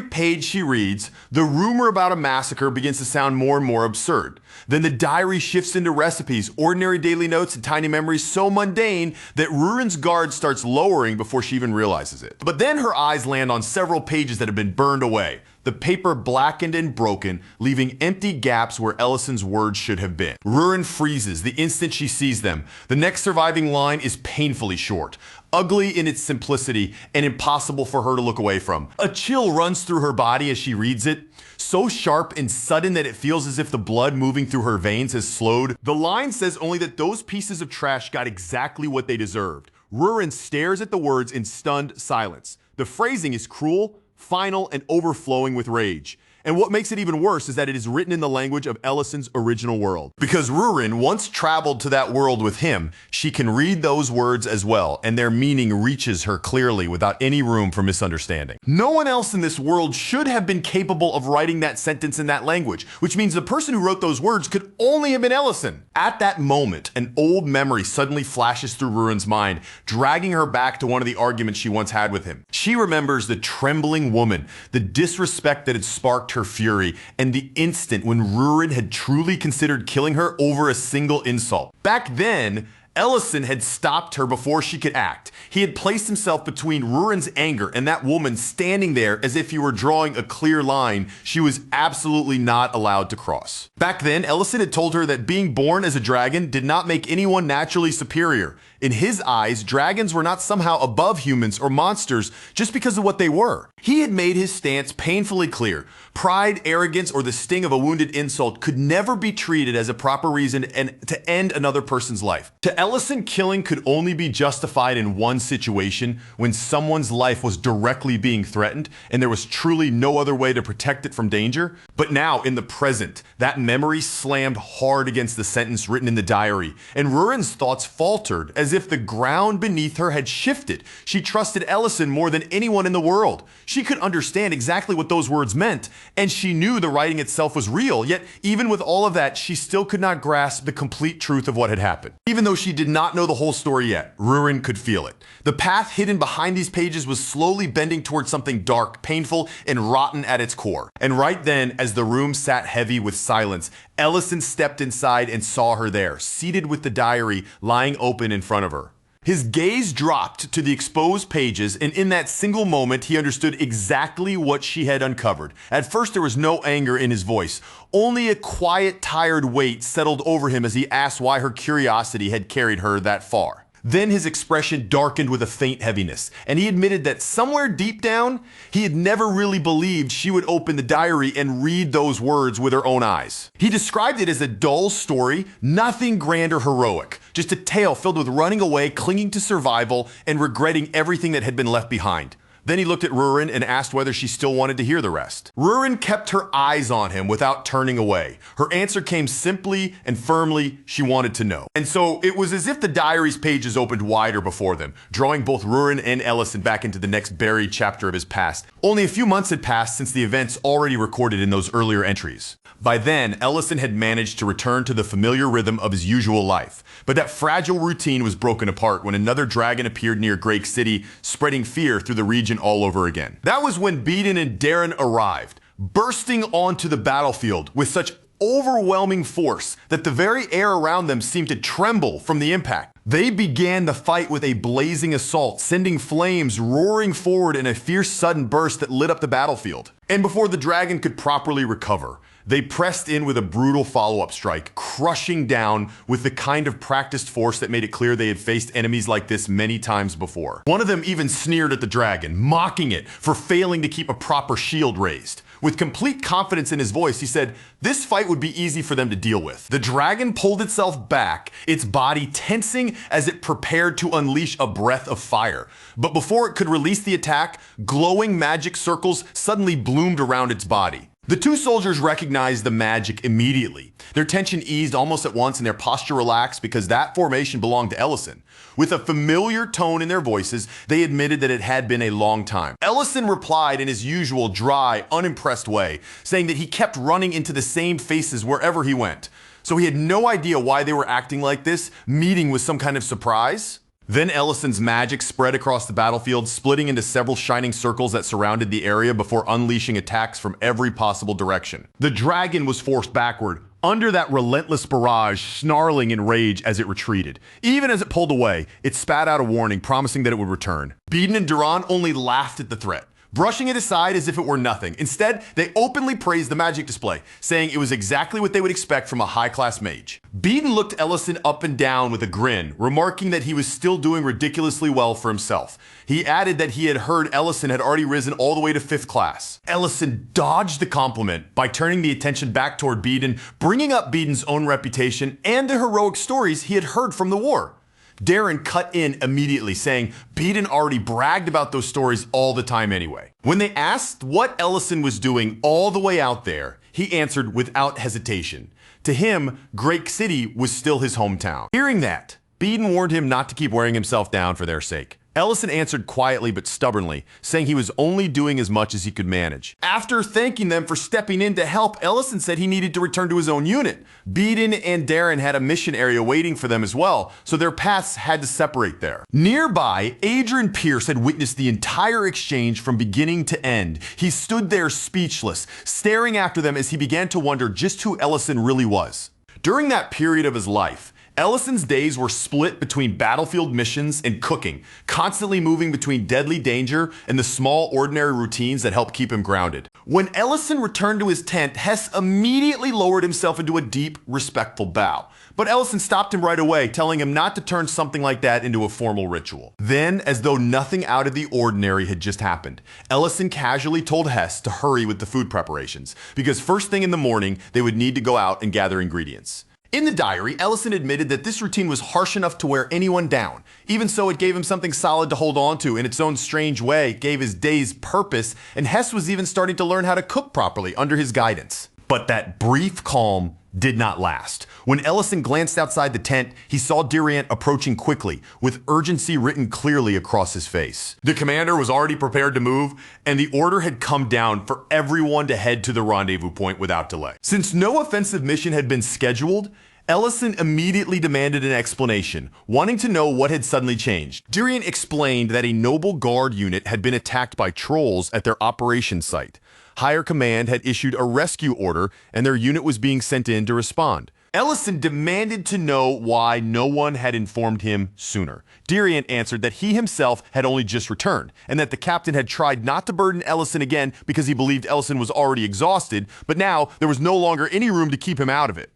page she reads, the rumor about a massacre begins to sound more and more absurd. Then the diary shifts into recipes, ordinary daily notes, and tiny memories so mundane that Rurin's guard starts lowering before she even realizes it. But then her eyes land on several pages that have been burned away. The paper blackened and broken, leaving empty gaps where Ellison's words should have been. Rurin freezes the instant she sees them. The next surviving line is painfully short, ugly in its simplicity, and impossible for her to look away from. A chill runs through her body as she reads it, so sharp and sudden that it feels as if the blood moving through her veins has slowed. The line says only that those pieces of trash got exactly what they deserved. Rurin stares at the words in stunned silence. The phrasing is cruel, final, and overflowing with rage. And what makes it even worse is that it is written in the language of Ellison's original world. Because Rurin once traveled to that world with him, she can read those words as well, and their meaning reaches her clearly without any room for misunderstanding. No one else in this world should have been capable of writing that sentence in that language, which means the person who wrote those words could only have been Ellison. At that moment, an old memory suddenly flashes through Rurin's mind, dragging her back to one of the arguments she once had with him. She remembers the trembling woman, the disrespect that had sparked her fury, and the instant when Rurin had truly considered killing her over a single insult. Back then, Ellison had stopped her before she could act. He had placed himself between Rurin's anger and that woman standing there as if he were drawing a clear line she was absolutely not allowed to cross. Back then, Ellison had told her that being born as a dragon did not make anyone naturally superior. In his eyes, dragons were not somehow above humans or monsters just because of what they were. He had made his stance painfully clear. Pride, arrogance, or the sting of a wounded insult could never be treated as a proper reason to end another person's life. To Ellison, killing could only be justified in one situation, when someone's life was directly being threatened and there was truly no other way to protect it from danger. But now, in the present, that memory slammed hard against the sentence written in the diary, and Rurin's thoughts faltered as if the ground beneath her had shifted. She trusted Ellison more than anyone in the world. She could understand exactly what those words meant, and she knew the writing itself was real, yet even with all of that, she still could not grasp the complete truth of what had happened. Even though she did not know the whole story yet, Rurin could feel it. The path hidden behind these pages was slowly bending towards something dark, painful, and rotten at its core. And right then, as the room sat heavy with silence, Ellison stepped inside and saw her there, seated with the diary lying open in front of her. His gaze dropped to the exposed pages, and in that single moment, he understood exactly what she had uncovered. At first, there was no anger in his voice. Only a quiet, tired weight settled over him as he asked why her curiosity had carried her that far. Then his expression darkened with a faint heaviness, and he admitted that somewhere deep down, he had never really believed she would open the diary and read those words with her own eyes. He described it as a dull story, nothing grand or heroic, just a tale filled with running away, clinging to survival, and regretting everything that had been left behind. Then he looked at Rurin and asked whether she still wanted to hear the rest. Rurin kept her eyes on him without turning away. Her answer came simply and firmly, she wanted to know. And so it was as if the diary's pages opened wider before them, drawing both Rurin and Ellison back into the next buried chapter of his past. Only a few months had passed since the events already recorded in those earlier entries. By then, Ellison had managed to return to the familiar rhythm of his usual life, but that fragile routine was broken apart when another dragon appeared near Drake City, spreading fear through the region all over again. That was when Beeden and Darren arrived, bursting onto the battlefield with such overwhelming force that the very air around them seemed to tremble from the impact. They began the fight with a blazing assault, sending flames roaring forward in a fierce sudden burst that lit up the battlefield. And before the dragon could properly recover, they pressed in with a brutal follow-up strike, crushing down with the kind of practiced force that made it clear they had faced enemies like this many times before. One of them even sneered at the dragon, mocking it for failing to keep a proper shield raised. With complete confidence in his voice, he said this fight would be easy for them to deal with. The dragon pulled itself back, its body tensing as it prepared to unleash a breath of fire. But before it could release the attack, glowing magic circles suddenly bloomed around its body. The two soldiers recognized the magic immediately. Their tension eased almost at once and their posture relaxed because that formation belonged to Ellison. With a familiar tone in their voices, they admitted that it had been a long time. Ellison replied in his usual dry, unimpressed way, saying that he kept running into the same faces wherever he went. So he had no idea why they were acting like this, meeting with some kind of surprise. Then Ellison's magic spread across the battlefield, splitting into several shining circles that surrounded the area before unleashing attacks from every possible direction. The dragon was forced backward, under that relentless barrage, snarling in rage as it retreated. Even as it pulled away, it spat out a warning, promising that it would return. Beeden and Duran only laughed at the threat, brushing it aside as if it were nothing. Instead, they openly praised the magic display, saying it was exactly what they would expect from a high-class mage. Beeden looked Ellison up and down with a grin, remarking that he was still doing ridiculously well for himself. He added that he had heard Ellison had already risen all the way to 5th class. Ellison dodged the compliment by turning the attention back toward Beeden, bringing up Beeden's own reputation and the heroic stories he had heard from the war. Darren cut in immediately, saying Beeden already bragged about those stories all the time anyway. When they asked what Ellison was doing all the way out there, he answered without hesitation. To him, Drake City was still his hometown. Hearing that, Beeden warned him not to keep wearing himself down for their sake. Ellison answered quietly but stubbornly, saying he was only doing as much as he could manage. After thanking them for stepping in to help, Ellison said he needed to return to his own unit. Beeden and Darren had a mission area waiting for them as well, so their paths had to separate there. Nearby, Adrian Pierce had witnessed the entire exchange from beginning to end. He stood there speechless, staring after them as he began to wonder just who Ellison really was. During that period of his life, Ellison's days were split between battlefield missions and cooking, constantly moving between deadly danger and the small, ordinary routines that helped keep him grounded. When Ellison returned to his tent, Hess immediately lowered himself into a deep, respectful bow. But Ellison stopped him right away, telling him not to turn something like that into a formal ritual. Then, as though nothing out of the ordinary had just happened, Ellison casually told Hess to hurry with the food preparations, because first thing in the morning, they would need to go out and gather ingredients. In the diary, Ellison admitted that this routine was harsh enough to wear anyone down. Even so, it gave him something solid to hold on to in its own strange way, gave his days purpose, and Hess was even starting to learn how to cook properly under his guidance. But that brief calm did not last. When Ellison glanced outside the tent, he saw Duriant approaching quickly, with urgency written clearly across his face. The commander was already prepared to move, and the order had come down for everyone to head to the rendezvous point without delay. Since no offensive mission had been scheduled, Ellison immediately demanded an explanation, wanting to know what had suddenly changed. Durian explained that a noble guard unit had been attacked by trolls at their operations site. Higher command had issued a rescue order, and their unit was being sent in to respond. Ellison demanded to know why no one had informed him sooner. Durian answered that he himself had only just returned, and that the captain had tried not to burden Ellison again because he believed Ellison was already exhausted, but now there was no longer any room to keep him out of it.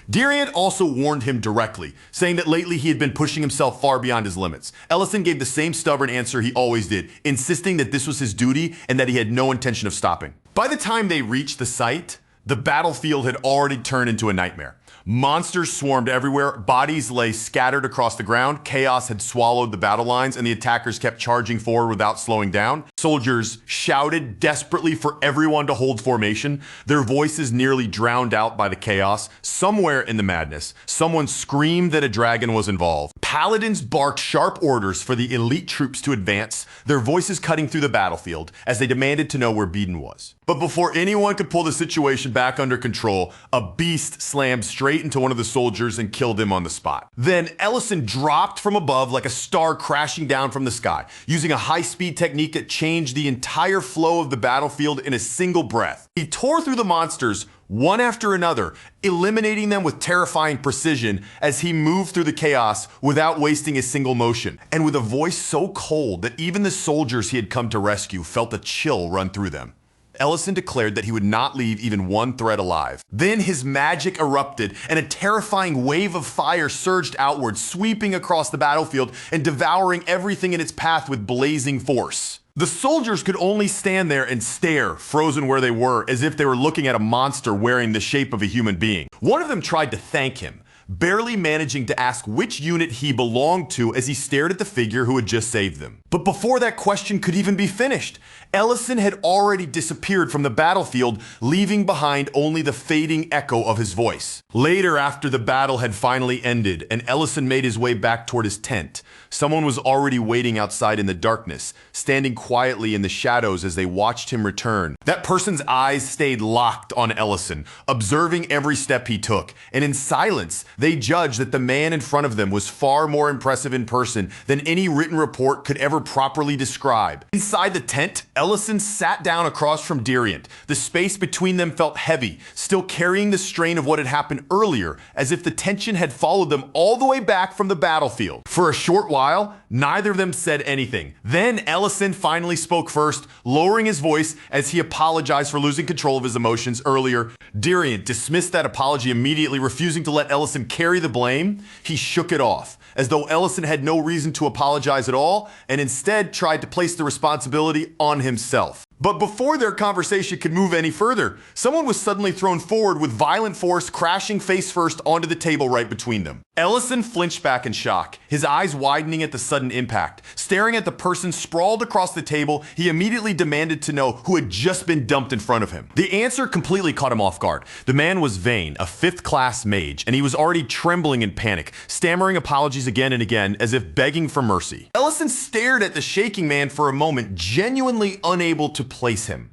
Diriant also warned him directly, saying that lately he had been pushing himself far beyond his limits. Ellison gave the same stubborn answer he always did, insisting that this was his duty and that he had no intention of stopping. By the time they reached the site, the battlefield had already turned into a nightmare. Monsters swarmed everywhere, bodies lay scattered across the ground, chaos had swallowed the battle lines, and the attackers kept charging forward without slowing down. Soldiers shouted desperately for everyone to hold formation, their voices nearly drowned out by the chaos. Somewhere in the madness, someone screamed that a dragon was involved. Paladins barked sharp orders for the elite troops to advance, their voices cutting through the battlefield as they demanded to know where Beedon was. But before anyone could pull the situation back under control, a beast slammed straight into one of the soldiers and killed him on the spot. Then Ellison dropped from above like a star crashing down from the sky, using a high-speed technique that changed the entire flow of the battlefield in a single breath. He tore through the monsters one after another, eliminating them with terrifying precision as he moved through the chaos without wasting a single motion, and with a voice so cold that even the soldiers he had come to rescue felt a chill run through them. Ellison declared that he would not leave even one thread alive. Then his magic erupted, and a terrifying wave of fire surged outward, sweeping across the battlefield and devouring everything in its path with blazing force. The soldiers could only stand there and stare, frozen where they were, as if they were looking at a monster wearing the shape of a human being. One of them tried to thank him, barely managing to ask which unit he belonged to as he stared at the figure who had just saved them. But before that question could even be finished, Ellison had already disappeared from the battlefield, leaving behind only the fading echo of his voice. Later, after the battle had finally ended and Ellison made his way back toward his tent, someone was already waiting outside in the darkness, standing quietly in the shadows as they watched him return. That person's eyes stayed locked on Ellison, observing every step he took, and in silence, they judged that the man in front of them was far more impressive in person than any written report could ever properly describe. Inside the tent, Ellison sat down across from Diriant. The space between them felt heavy, still carrying the strain of what had happened earlier, as if the tension had followed them all the way back from the battlefield. For a short while, neither of them said anything. Then Ellison finally spoke first, lowering his voice as he apologized for losing control of his emotions earlier. Diriant dismissed that apology immediately, refusing to let Ellison carry the blame. He shook it off, as though Ellison had no reason to apologize at all, and instead tried to place the responsibility on himself. But before their conversation could move any further, someone was suddenly thrown forward with violent force, crashing face first onto the table right between them. Ellison flinched back in shock, his eyes widening at the sudden impact. Staring at the person sprawled across the table, he immediately demanded to know who had just been dumped in front of him. The answer completely caught him off guard. The man was Vane, a 5th-class mage, and he was already trembling in panic, stammering apologies again and again as if begging for mercy. Ellison stared at the shaking man for a moment, genuinely unable to place him.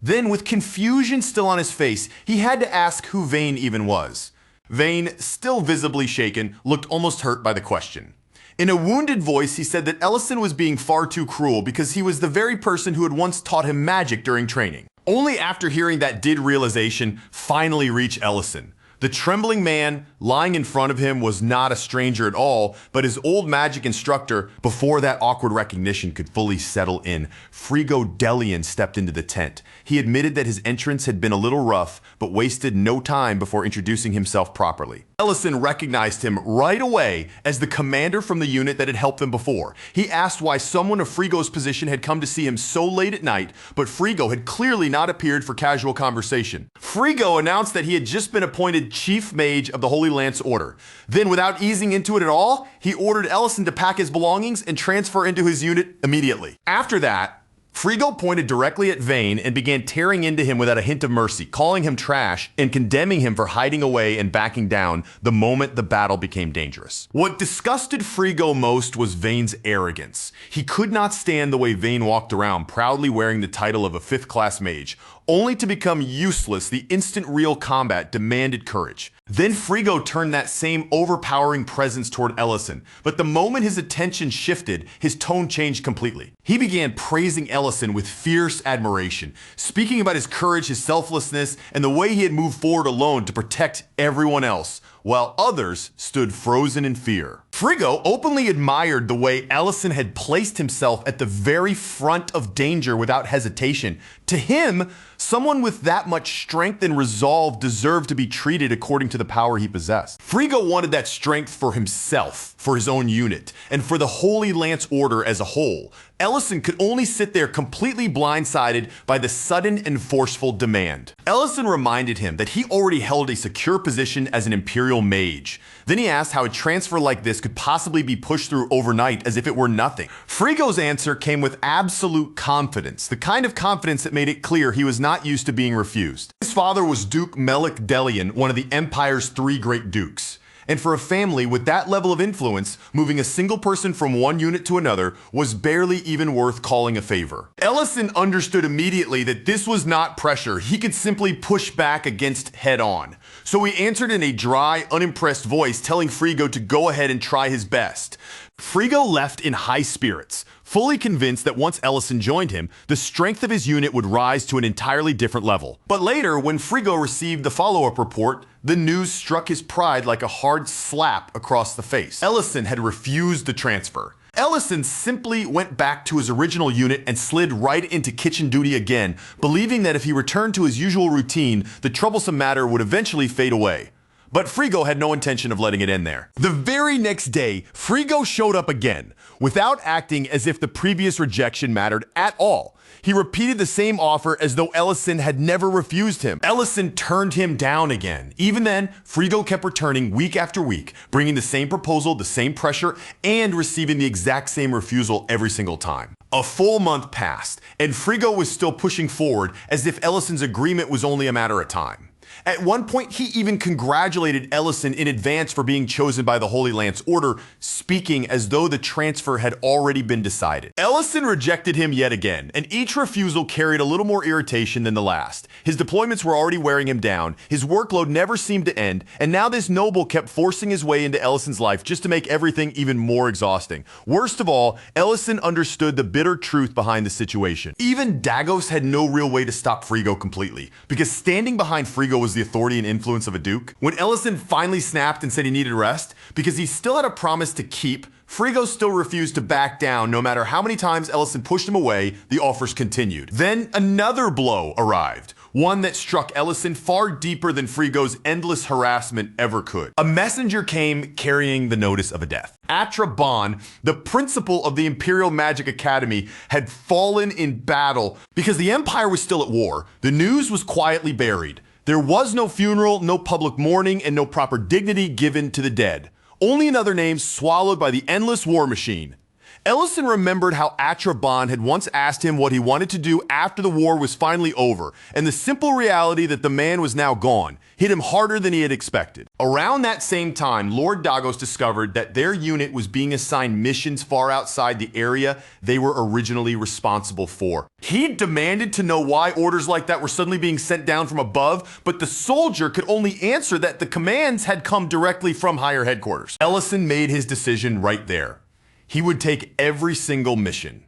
Then, with confusion still on his face, he had to ask who Vane even was. Vane, still visibly shaken, looked almost hurt by the question. In a wounded voice, he said that Ellison was being far too cruel because he was the very person who had once taught him magic during training. Only after hearing that did realization finally reach Ellison. The trembling man lying in front of him was not a stranger at all, but his old magic instructor. Before that awkward recognition could fully settle in, Frigo Delian stepped into the tent. He admitted that his entrance had been a little rough, but wasted no time before introducing himself properly. Ellison recognized him right away as the commander from the unit that had helped them before. He asked why someone of Frigo's position had come to see him so late at night, but Frigo had clearly not appeared for casual conversation. Frigo announced that he had just been appointed Chief Mage of the Holy Lance Order. Then, without easing into it at all, he ordered Ellison to pack his belongings and transfer into his unit immediately. After that, Frigo pointed directly at Vane and began tearing into him without a hint of mercy, calling him trash and condemning him for hiding away and backing down the moment the battle became dangerous. What disgusted Frigo most was Vane's arrogance. He could not stand the way Vane walked around proudly wearing the title of a 5th-class mage, only to become useless the instant real combat demanded courage. Then Frigo turned that same overpowering presence toward Ellison, but the moment his attention shifted, his tone changed completely. He began praising Ellison with fierce admiration, speaking about his courage, his selflessness, and the way he had moved forward alone to protect everyone else, while others stood frozen in fear. Frigo openly admired the way Ellison had placed himself at the very front of danger without hesitation, To him, someone with that much strength and resolve deserved to be treated according to the power he possessed. Frigo wanted that strength for himself, for his own unit, and for the Holy Lance Order as a whole. Ellison could only sit there completely blindsided by the sudden and forceful demand. Ellison reminded him that he already held a secure position as an Imperial Mage. Then he asked how a transfer like this could possibly be pushed through overnight as if it were nothing. Frigo's answer came with absolute confidence, the kind of confidence that made it clear he was not used to being refused. His father was Duke Melik Delian, one of the Empire's 3 great dukes. And for a family with that level of influence, moving a single person from one unit to another was barely even worth calling a favor. Ellison understood immediately that this was not pressure he could simply push back against head on. So he answered in a dry, unimpressed voice, telling Frigo to go ahead and try his best. Frigo left in high spirits, fully convinced that once Ellison joined him, the strength of his unit would rise to an entirely different level. But later, when Frigo received the follow-up report, the news struck his pride like a hard slap across the face. Ellison had refused the transfer. Ellison simply went back to his original unit and slid right into kitchen duty again, believing that if he returned to his usual routine, the troublesome matter would eventually fade away. But Frigo had no intention of letting it end there. The very next day, Frigo showed up again, without acting as if the previous rejection mattered at all. He repeated the same offer as though Ellison had never refused him. Ellison turned him down again. Even then, Frigo kept returning week after week, bringing the same proposal, the same pressure, and receiving the exact same refusal every single time. A full month passed, and Frigo was still pushing forward as if Ellison's agreement was only a matter of time. At one point, he even congratulated Ellison in advance for being chosen by the Holy Lance Order, speaking as though the transfer had already been decided. Ellison rejected him yet again, and each refusal carried a little more irritation than the last. His deployments were already wearing him down, his workload never seemed to end, and now this noble kept forcing his way into Ellison's life just to make everything even more exhausting. Worst of all, Ellison understood the bitter truth behind the situation. Even Dagos had no real way to stop Frigo completely, because standing behind Frigo was the authority and influence of a duke. When Ellison finally snapped and said he needed rest, because he still had a promise to keep, Frigo still refused to back down. No matter how many times Ellison pushed him away, the offers continued. Then another blow arrived, one that struck Ellison far deeper than Frigo's endless harassment ever could. A messenger came carrying the notice of a death. Atraban, the principal of the Imperial Magic Academy, had fallen in battle. Because the Empire was still at war, the news was quietly buried. There was no funeral, no public mourning, and no proper dignity given to the dead. Only another name swallowed by the endless war machine. Ellison remembered how Atraban had once asked him what he wanted to do after the war was finally over, and the simple reality that the man was now gone hit him harder than he had expected. Around that same time, Lord Dagos discovered that their unit was being assigned missions far outside the area they were originally responsible for. He demanded to know why orders like that were suddenly being sent down from above, but the soldier could only answer that the commands had come directly from higher headquarters. Ellison made his decision right there. He would take every single mission.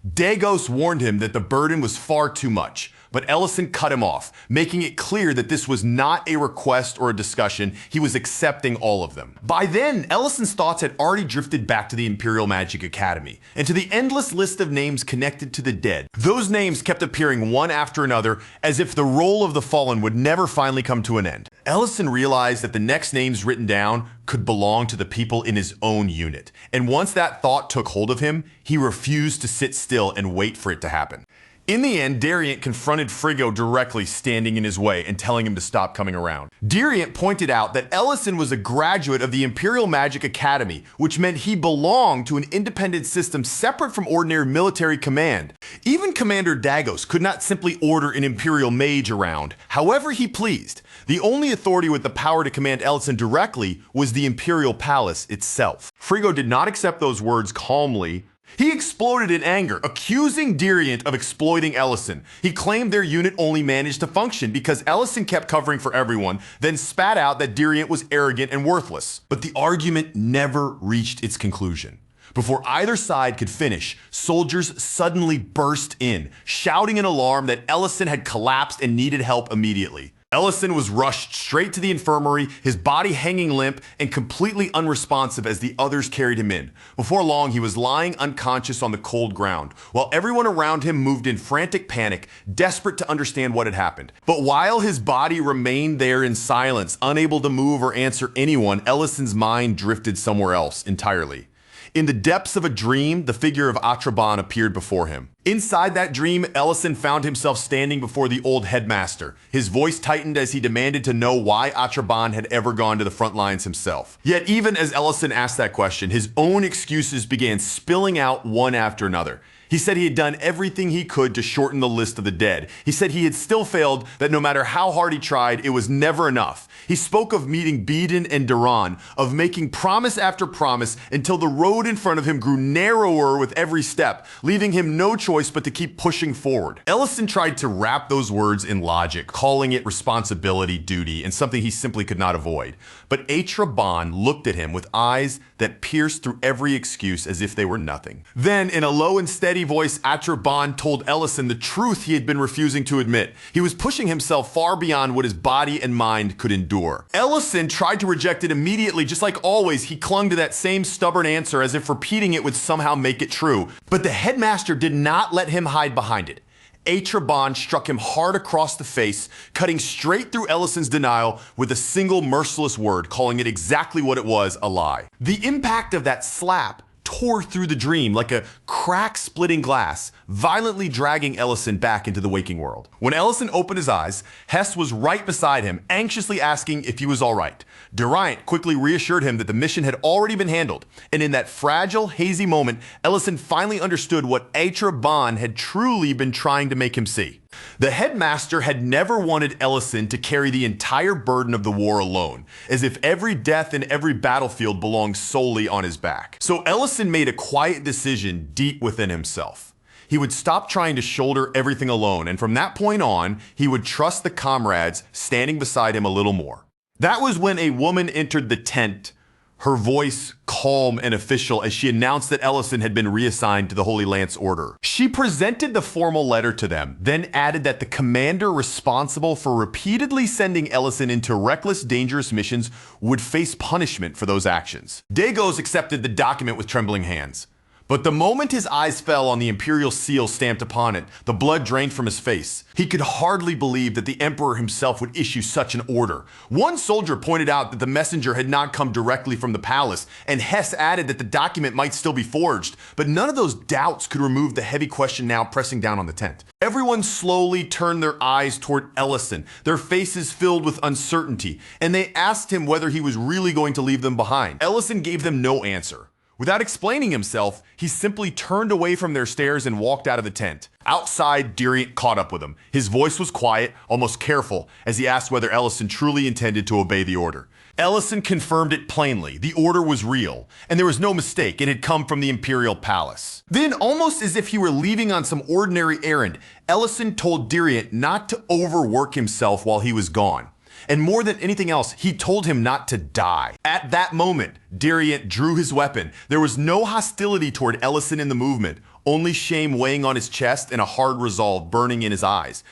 Dagos warned him that the burden was far too much, but Ellison cut him off, making it clear that this was not a request or a discussion. He was accepting all of them. By then, Ellison's thoughts had already drifted back to the Imperial Magic Academy, and to the endless list of names connected to the dead. Those names kept appearing one after another, as if the roll of the fallen would never finally come to an end. Ellison realized that the next names written down could belong to the people in his own unit, and once that thought took hold of him, he refused to sit still and wait for it to happen. In the end, Dariant confronted Frigo directly, standing in his way and telling him to stop coming around. Dariant pointed out that Ellison was a graduate of the Imperial Magic Academy, which meant he belonged to an independent system separate from ordinary military command. Even Commander Dagos could not simply order an Imperial Mage around, however he pleased. The only authority with the power to command Ellison directly was the Imperial Palace itself. Frigo did not accept those words calmly. He exploded in anger, accusing Dariant of exploiting Ellison. He claimed their unit only managed to function because Ellison kept covering for everyone, then spat out that Dariant was arrogant and worthless. But the argument never reached its conclusion. Before either side could finish, soldiers suddenly burst in, shouting an alarm that Ellison had collapsed and needed help immediately. Ellison was rushed straight to the infirmary, his body hanging limp and completely unresponsive as the others carried him in. Before long, he was lying unconscious on the cold ground, while everyone around him moved in frantic panic, desperate to understand what had happened. But while his body remained there in silence, unable to move or answer anyone, Ellison's mind drifted somewhere else entirely. In the depths of a dream, the figure of Archmage appeared before him. Inside that dream, Ellison found himself standing before the old headmaster. His voice tightened as he demanded to know why Archmage had ever gone to the front lines himself. Yet even as Ellison asked that question, his own excuses began spilling out one after another. He said he had done everything he could to shorten the list of the dead. He said he had still failed, that no matter how hard he tried, it was never enough. He spoke of meeting Beeden and Duran, of making promise after promise until the road in front of him grew narrower with every step, leaving him no choice but to keep pushing forward. Ellison tried to wrap those words in logic, calling it responsibility, duty, and something he simply could not avoid. But Archmage looked at him with eyes that pierced through every excuse as if they were nothing. Then, in a low and steady voice, Archmage told Ellison the truth he had been refusing to admit. He was pushing himself far beyond what his body and mind could endure. Ellison tried to reject it immediately. Just like always, he clung to that same stubborn answer as if repeating it would somehow make it true. But the headmaster did not let him hide behind it. Archmage struck him hard across the face, cutting straight through Ellison's denial with a single merciless word, calling it exactly what it was, a lie. The impact of that slap tore through the dream like a crack-splitting glass, violently dragging Ellison back into the waking world. When Ellison opened his eyes, Hess was right beside him, anxiously asking if he was all right. Durant quickly reassured him that the mission had already been handled, and in that fragile, hazy moment, Ellison finally understood what Archmage had truly been trying to make him see. The headmaster had never wanted Ellison to carry the entire burden of the war alone, as if every death in every battlefield belonged solely on his back. So Ellison made a quiet decision deep within himself. He would stop trying to shoulder everything alone, and from that point on, he would trust the comrades standing beside him a little more. That was when a woman entered the tent, her voice calm and official as she announced that Ellison had been reassigned to the Holy Lance Order. She presented the formal letter to them, then added that the commander responsible for repeatedly sending Ellison into reckless, dangerous missions would face punishment for those actions. Dagos accepted the document with trembling hands. But the moment his eyes fell on the imperial seal stamped upon it, the blood drained from his face. He could hardly believe that the emperor himself would issue such an order. One soldier pointed out that the messenger had not come directly from the palace, and Hess added that the document might still be forged, but none of those doubts could remove the heavy question now pressing down on the tent. Everyone slowly turned their eyes toward Ellison, their faces filled with uncertainty, and they asked him whether he was really going to leave them behind. Ellison gave them no answer. Without explaining himself, he simply turned away from their stares and walked out of the tent. Outside, Durant caught up with him. His voice was quiet, almost careful, as he asked whether Ellison truly intended to obey the order. Ellison confirmed it plainly. The order was real, and there was no mistake. It had come from the Imperial Palace. Then, almost as if he were leaving on some ordinary errand, Ellison told Durant not to overwork himself while he was gone. And more than anything else, he told him not to die. At that moment, Durant drew his weapon. There was no hostility toward Ellison in the movement, only shame weighing on his chest and a hard resolve burning in his eyes.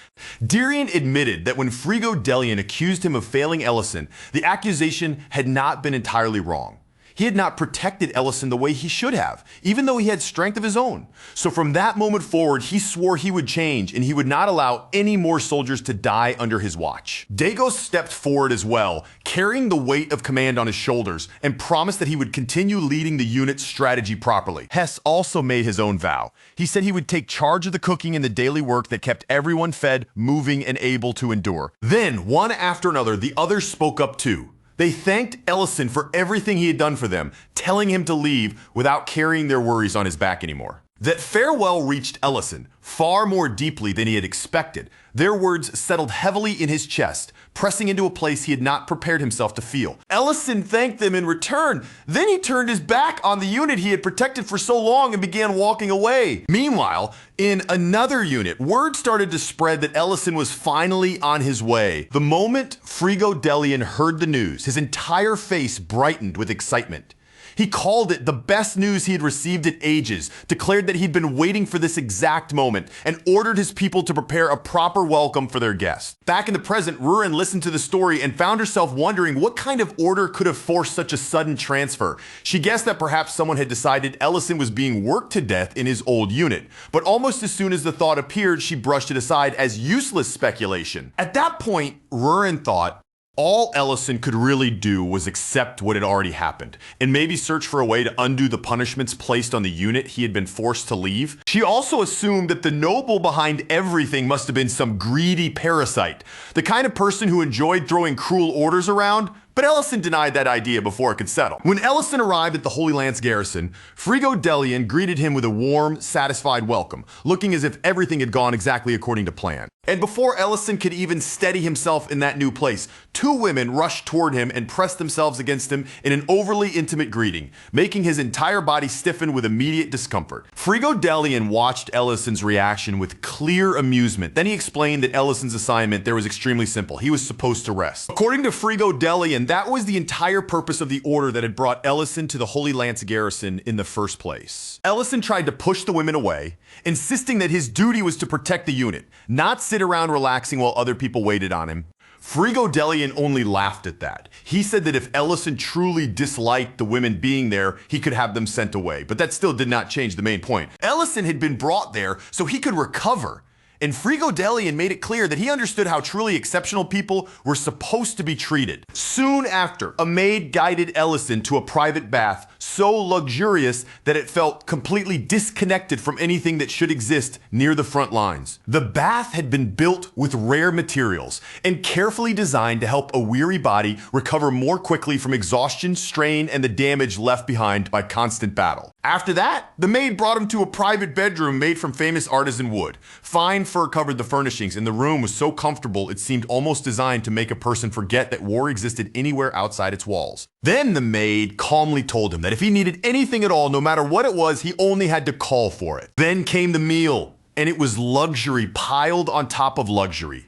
Durant admitted that when Frigo Delian accused him of failing Ellison, the accusation had not been entirely wrong. He had not protected Ellison the way he should have, even though he had strength of his own. So from that moment forward, he swore he would change and he would not allow any more soldiers to die under his watch. Dagos stepped forward as well, carrying the weight of command on his shoulders, and promised that he would continue leading the unit's strategy properly. Hess also made his own vow. He said he would take charge of the cooking and the daily work that kept everyone fed, moving, and able to endure. Then, one after another, the others spoke up too. They thanked Ellison for everything he had done for them, telling him to leave without carrying their worries on his back anymore. That farewell reached Ellison far more deeply than he had expected. Their words settled heavily in his chest, pressing into a place he had not prepared himself to feel. Ellison thanked them in return. Then he turned his back on the unit he had protected for so long and began walking away. Meanwhile, in another unit, word started to spread that Ellison was finally on his way. The moment Frigo Delian heard the news, his entire face brightened with excitement. He called it the best news he had received in ages, declared that he'd been waiting for this exact moment, and ordered his people to prepare a proper welcome for their guest. Back in the present, Rurin listened to the story and found herself wondering what kind of order could have forced such a sudden transfer. She guessed that perhaps someone had decided Ellison was being worked to death in his old unit, but almost as soon as the thought appeared, she brushed it aside as useless speculation. At that point, Rurin thought, all Ellison could really do was accept what had already happened, and maybe search for a way to undo the punishments placed on the unit he had been forced to leave. She also assumed that the noble behind everything must have been some greedy parasite, the kind of person who enjoyed throwing cruel orders around, but Ellison denied that idea before it could settle. When Ellison arrived at the Holy Lance garrison, Frigo Delian greeted him with a warm, satisfied welcome, looking as if everything had gone exactly according to plan. And before Ellison could even steady himself in that new place, two women rushed toward him and pressed themselves against him in an overly intimate greeting, making his entire body stiffen with immediate discomfort. Frigo Delian watched Ellison's reaction with clear amusement. Then he explained that Ellison's assignment there was extremely simple. He was supposed to rest. According to Frigo Delian, that was the entire purpose of the order that had brought Ellison to the Holy Lance garrison in the first place. Ellison tried to push the women away, insisting that his duty was to protect the unit, not sit around relaxing while other people waited on him. Frigo Delian only laughed at that. He said that if Ellison truly disliked the women being there, he could have them sent away, but that still did not change the main point. Ellison had been brought there so he could recover. And Frigo Delian made it clear that he understood how truly exceptional people were supposed to be treated. Soon after, a maid guided Ellison to a private bath so luxurious that it felt completely disconnected from anything that should exist near the front lines. The bath had been built with rare materials and carefully designed to help a weary body recover more quickly from exhaustion, strain, and the damage left behind by constant battle. After that, the maid brought him to a private bedroom made from famous artisan wood. Fine fur covered the furnishings, and the room was so comfortable it seemed almost designed to make a person forget that war existed anywhere outside its walls. Then the maid calmly told him that if he needed anything at all, no matter what it was, he only had to call for it. Then came the meal, and it was luxury piled on top of luxury.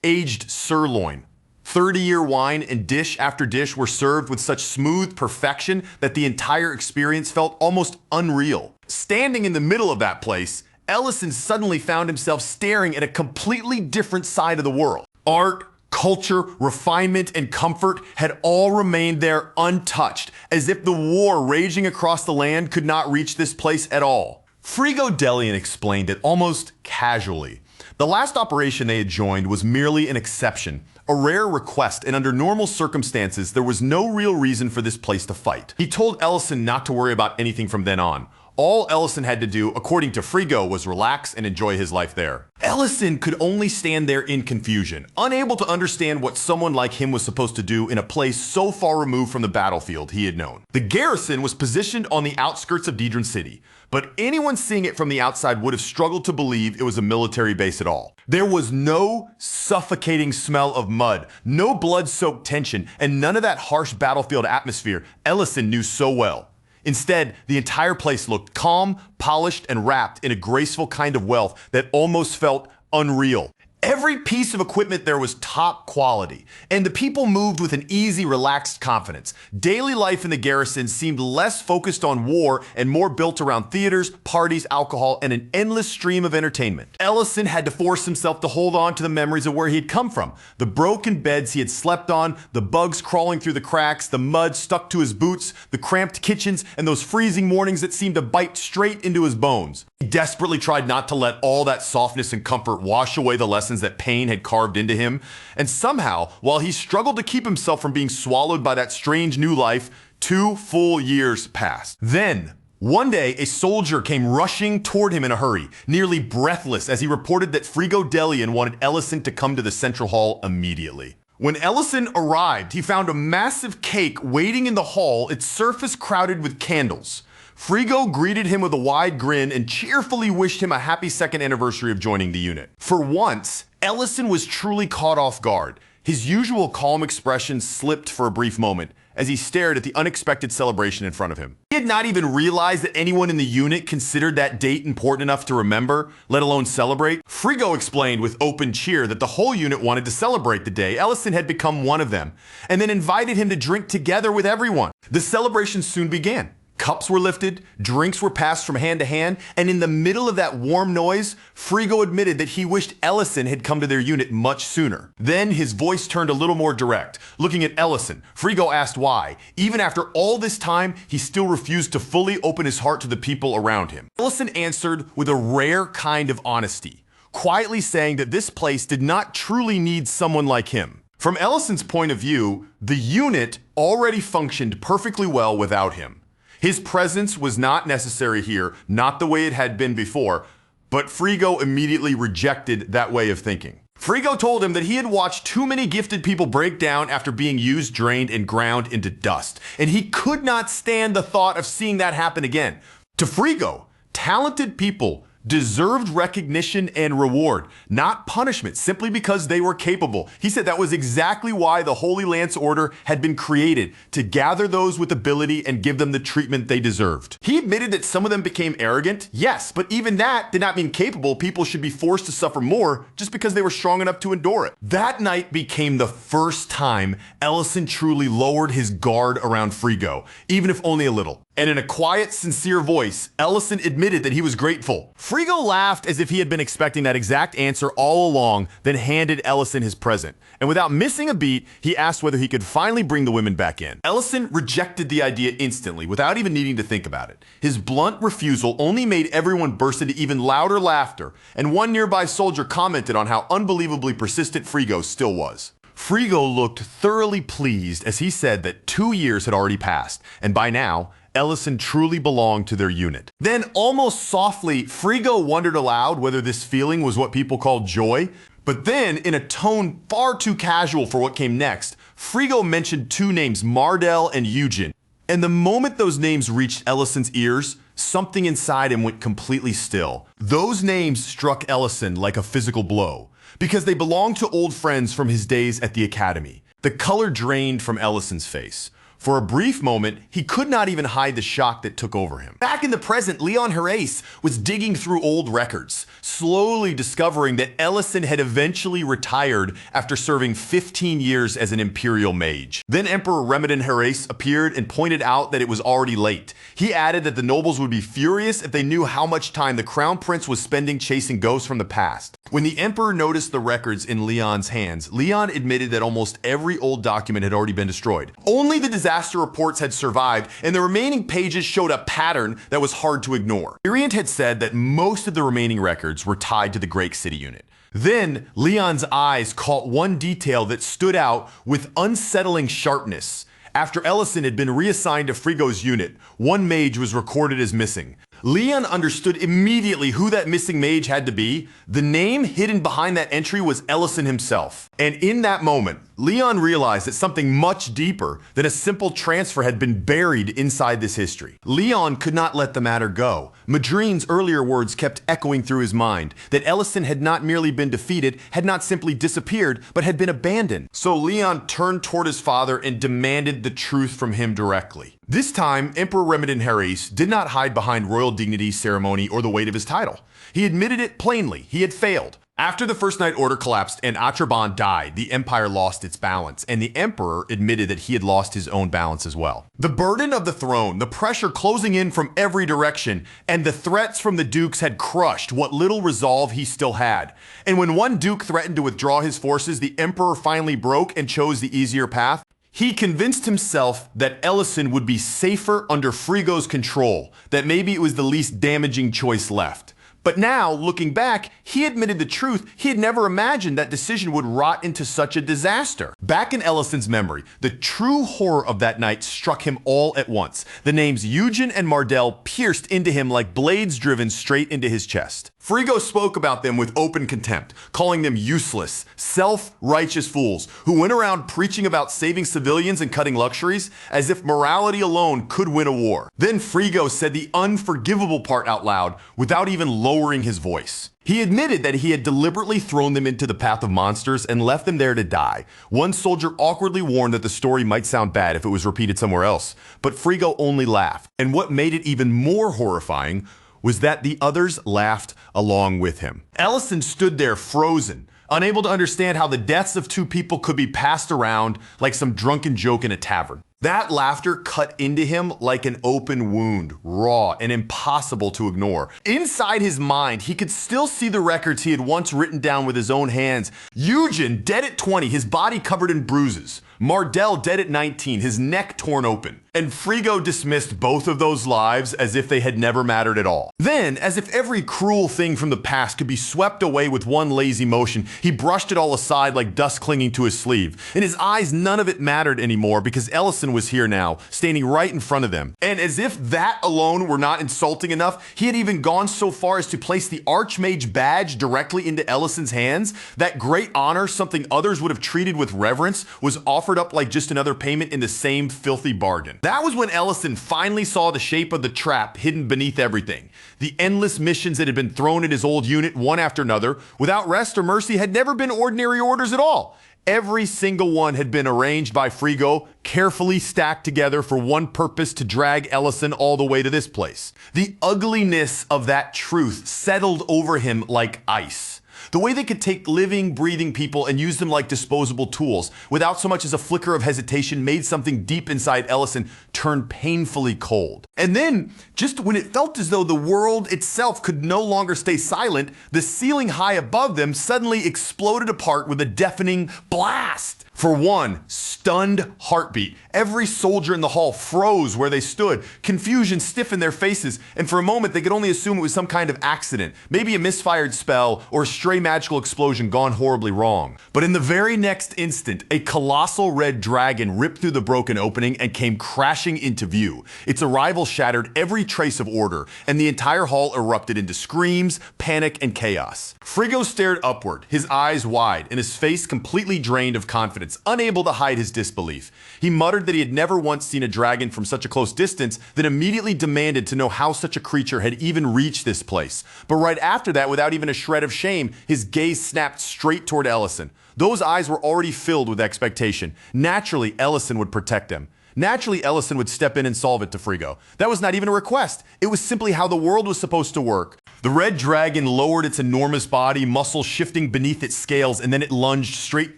Aged sirloin, 30-year wine, and dish after dish were served with such smooth perfection that the entire experience felt almost unreal. Standing in the middle of that place, Ellison suddenly found himself staring at a completely different side of the world. Art, culture, refinement, and comfort had all remained there untouched, as if the war raging across the land could not reach this place at all. Frigo Delian explained it almost casually. The last operation they had joined was merely an exception, a rare request, and under normal circumstances, there was no real reason for this place to fight. He told Ellison not to worry about anything from then on. All Ellison had to do, according to Frigo, was relax and enjoy his life there. Ellison could only stand there in confusion, unable to understand what someone like him was supposed to do in a place so far removed from the battlefield he had known. The garrison was positioned on the outskirts of Dedran City, but anyone seeing it from the outside would have struggled to believe it was a military base at all. There was no suffocating smell of mud, no blood-soaked tension, and none of that harsh battlefield atmosphere Ellison knew so well. Instead, the entire place looked calm, polished, and wrapped in a graceful kind of wealth that almost felt unreal. Every piece of equipment there was top quality, and the people moved with an easy, relaxed confidence. Daily life in the garrison seemed less focused on war and more built around theaters, parties, alcohol, and an endless stream of entertainment. Ellison had to force himself to hold on to the memories of where he had come from. The broken beds he had slept on, the bugs crawling through the cracks, the mud stuck to his boots, the cramped kitchens, and those freezing mornings that seemed to bite straight into his bones. He desperately tried not to let all that softness and comfort wash away the lessons that pain had carved into him, and somehow, while he struggled to keep himself from being swallowed by that strange new life, 2 full years passed. Then, one day, a soldier came rushing toward him in a hurry, nearly breathless, as he reported that Frigo Delian wanted Ellison to come to the central hall immediately. When Ellison arrived, he found a massive cake waiting in the hall, its surface crowded with candles. Frigo greeted him with a wide grin and cheerfully wished him a happy second anniversary of joining the unit. For once, Ellison was truly caught off guard. His usual calm expression slipped for a brief moment, as he stared at the unexpected celebration in front of him. He had not even realized that anyone in the unit considered that date important enough to remember, let alone celebrate. Frigo explained with open cheer that the whole unit wanted to celebrate the day Ellison had become one of them, and then invited him to drink together with everyone. The celebration soon began. Cups were lifted, drinks were passed from hand to hand, and in the middle of that warm noise, Frigo admitted that he wished Ellison had come to their unit much sooner. Then his voice turned a little more direct. Looking at Ellison, Frigo asked why. Even after all this time, he still refused to fully open his heart to the people around him. Ellison answered with a rare kind of honesty, quietly saying that this place did not truly need someone like him. From Ellison's point of view, the unit already functioned perfectly well without him. His presence was not necessary here, not the way it had been before, but Frigo immediately rejected that way of thinking. Frigo told him that he had watched too many gifted people break down after being used, drained, and ground into dust, and he could not stand the thought of seeing that happen again. To Frigo, talented people deserved recognition and reward, not punishment, simply because they were capable. He said that was exactly why the Holy Lance Order had been created, to gather those with ability and give them the treatment they deserved. He admitted that some of them became arrogant, yes, but even that did not mean capable people should be forced to suffer more just because they were strong enough to endure it. That night became the first time Ellison truly lowered his guard around Frigo, even if only a little. And in a quiet, sincere voice, Ellison admitted that he was grateful. Frigo laughed as if he had been expecting that exact answer all along, then handed Ellison his present. And without missing a beat, he asked whether he could finally bring the women back in. Ellison rejected the idea instantly, without even needing to think about it. His blunt refusal only made everyone burst into even louder laughter, and one nearby soldier commented on how unbelievably persistent Frigo still was. Frigo looked thoroughly pleased as he said that 2 years had already passed, and by now, Ellison truly belonged to their unit. Then, almost softly, Frigo wondered aloud whether this feeling was what people called joy. But then, in a tone far too casual for what came next, Frigo mentioned 2 names, Mardell and Eugen. And the moment those names reached Ellison's ears, something inside him went completely still. Those names struck Ellison like a physical blow, because they belonged to old friends from his days at the academy. The color drained from Ellison's face. For a brief moment, he could not even hide the shock that took over him. Back in the present, Leon Herreys was digging through old records, slowly discovering that Ellison had eventually retired after serving 15 years as an Imperial mage. Then Emperor Remedin Herreys appeared and pointed out that it was already late. He added that the nobles would be furious if they knew how much time the Crown Prince was spending chasing ghosts from the past. When the Emperor noticed the records in Leon's hands, Leon admitted that almost every old document had already been destroyed. Only the disaster reports had survived, and the remaining pages showed a pattern that was hard to ignore. Diriant had said that most of the remaining records were tied to the Great City unit. Then, Leon's eyes caught one detail that stood out with unsettling sharpness. After Ellison had been reassigned to Frigo's unit, one mage was recorded as missing. Leon understood immediately who that missing mage had to be. The name hidden behind that entry was Ellison himself. And in that moment, Leon realized that something much deeper than a simple transfer had been buried inside this history. Leon could not let the matter go. Madrine's earlier words kept echoing through his mind, that Ellison had not merely been defeated, had not simply disappeared, but had been abandoned. So Leon turned toward his father and demanded the truth from him directly. This time, Emperor Remedin Herreys did not hide behind royal dignity, ceremony, or the weight of his title. He admitted it plainly. He had failed. After the First Night Order collapsed and Archmage died, the Empire lost its balance, and the Emperor admitted that he had lost his own balance as well. The burden of the throne, the pressure closing in from every direction, and the threats from the dukes had crushed what little resolve he still had. And when one duke threatened to withdraw his forces, the Emperor finally broke and chose the easier path. He convinced himself that Ellison would be safer under Frigo's control, that maybe it was the least damaging choice left. But now, looking back, he admitted the truth. He had never imagined that decision would rot into such a disaster. Back in Ellison's memory, the true horror of that night struck him all at once. The names Eugen and Mardell pierced into him like blades driven straight into his chest. Frigo spoke about them with open contempt, calling them useless, self-righteous fools who went around preaching about saving civilians and cutting luxuries as if morality alone could win a war. Then Frigo said the unforgivable part out loud without even lowering his voice. He admitted that he had deliberately thrown them into the path of monsters and left them there to die. One soldier awkwardly warned that the story might sound bad if it was repeated somewhere else, but Frigo only laughed. And what made it even more horrifying was that the others laughed along with him. Ellison stood there frozen, unable to understand how the deaths of two people could be passed around like some drunken joke in a tavern. That laughter cut into him like an open wound, raw and impossible to ignore. Inside his mind, he could still see the records he had once written down with his own hands. Eugen dead at 20, his body covered in bruises. Mardell dead at 19, his neck torn open. And Frigo dismissed both of those lives as if they had never mattered at all. Then, as if every cruel thing from the past could be swept away with one lazy motion, he brushed it all aside like dust clinging to his sleeve. In his eyes, none of it mattered anymore because Ellison was here now, standing right in front of them. And as if that alone were not insulting enough, he had even gone so far as to place the Archmage badge directly into Ellison's hands. That great honor, something others would have treated with reverence, was offered up like just another payment in the same filthy bargain. That was when Ellison finally saw the shape of the trap hidden beneath everything. The endless missions that had been thrown at his old unit one after another, without rest or mercy, had never been ordinary orders at all. Every single one had been arranged by Frigo, carefully stacked together for one purpose: to drag Ellison all the way to this place. The ugliness of that truth settled over him like ice. The way they could take living, breathing people and use them like disposable tools without so much as a flicker of hesitation made something deep inside Ellison turn painfully cold. And then, just when it felt as though the world itself could no longer stay silent, the ceiling high above them suddenly exploded apart with a deafening blast. For one stunned heartbeat, every soldier in the hall froze where they stood. Confusion stiffened their faces, and for a moment they could only assume it was some kind of accident, maybe a misfired spell or a stray magical explosion gone horribly wrong. But in the very next instant, a colossal red dragon ripped through the broken opening and came crashing into view. Its arrival shattered every trace of order, and the entire hall erupted into screams, panic, and chaos. Frigo stared upward, his eyes wide, and his face completely drained of confidence, unable to hide his disbelief. He muttered that he had never once seen a dragon from such a close distance, then immediately demanded to know how such a creature had even reached this place. But right after that, without even a shred of shame, his gaze snapped straight toward Ellison. Those eyes were already filled with expectation. Naturally, Ellison would protect him. Naturally, Ellison would step in and solve it to Frigo. That was not even a request. It was simply how the world was supposed to work. The red dragon lowered its enormous body, muscles shifting beneath its scales, and then it lunged straight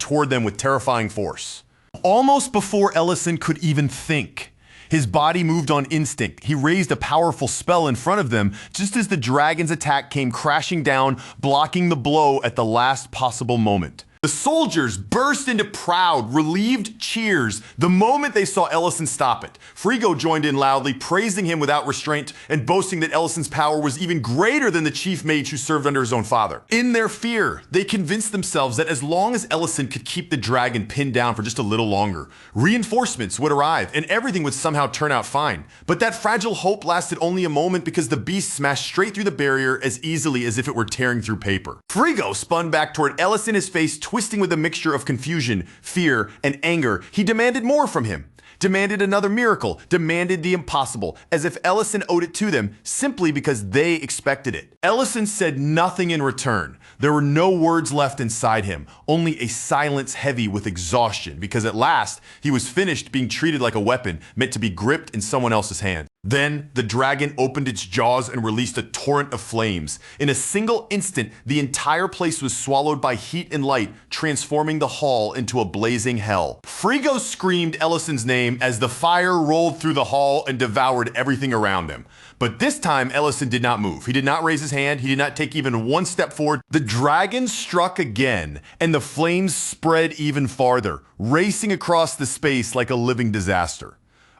toward them with terrifying force. Almost before Ellison could even think, his body moved on instinct. He raised a powerful spell in front of them just as the dragon's attack came crashing down, blocking the blow at the last possible moment. The soldiers burst into proud, relieved cheers the moment they saw Ellison stop it. Frigo joined in loudly, praising him without restraint and boasting that Ellison's power was even greater than the chief mage who served under his own father. In their fear, they convinced themselves that as long as Ellison could keep the dragon pinned down for just a little longer, reinforcements would arrive and everything would somehow turn out fine. But that fragile hope lasted only a moment because the beast smashed straight through the barrier as easily as if it were tearing through paper. Frigo spun back toward Ellison, his face twisting with a mixture of confusion, fear, and anger. He demanded more from him. Demanded another miracle, demanded the impossible, as if Ellison owed it to them simply because they expected it. Ellison said nothing in return. There were no words left inside him, only a silence heavy with exhaustion, because at last he was finished being treated like a weapon meant to be gripped in someone else's hand. Then the dragon opened its jaws and released a torrent of flames. In a single instant, the entire place was swallowed by heat and light, transforming the hall into a blazing hell. Frigo screamed Ellison's name as the fire rolled through the hall and devoured everything around him. But this time, Ellison did not move. He did not raise his hand. He did not take even one step forward. The dragon struck again, and the flames spread even farther, racing across the space like a living disaster.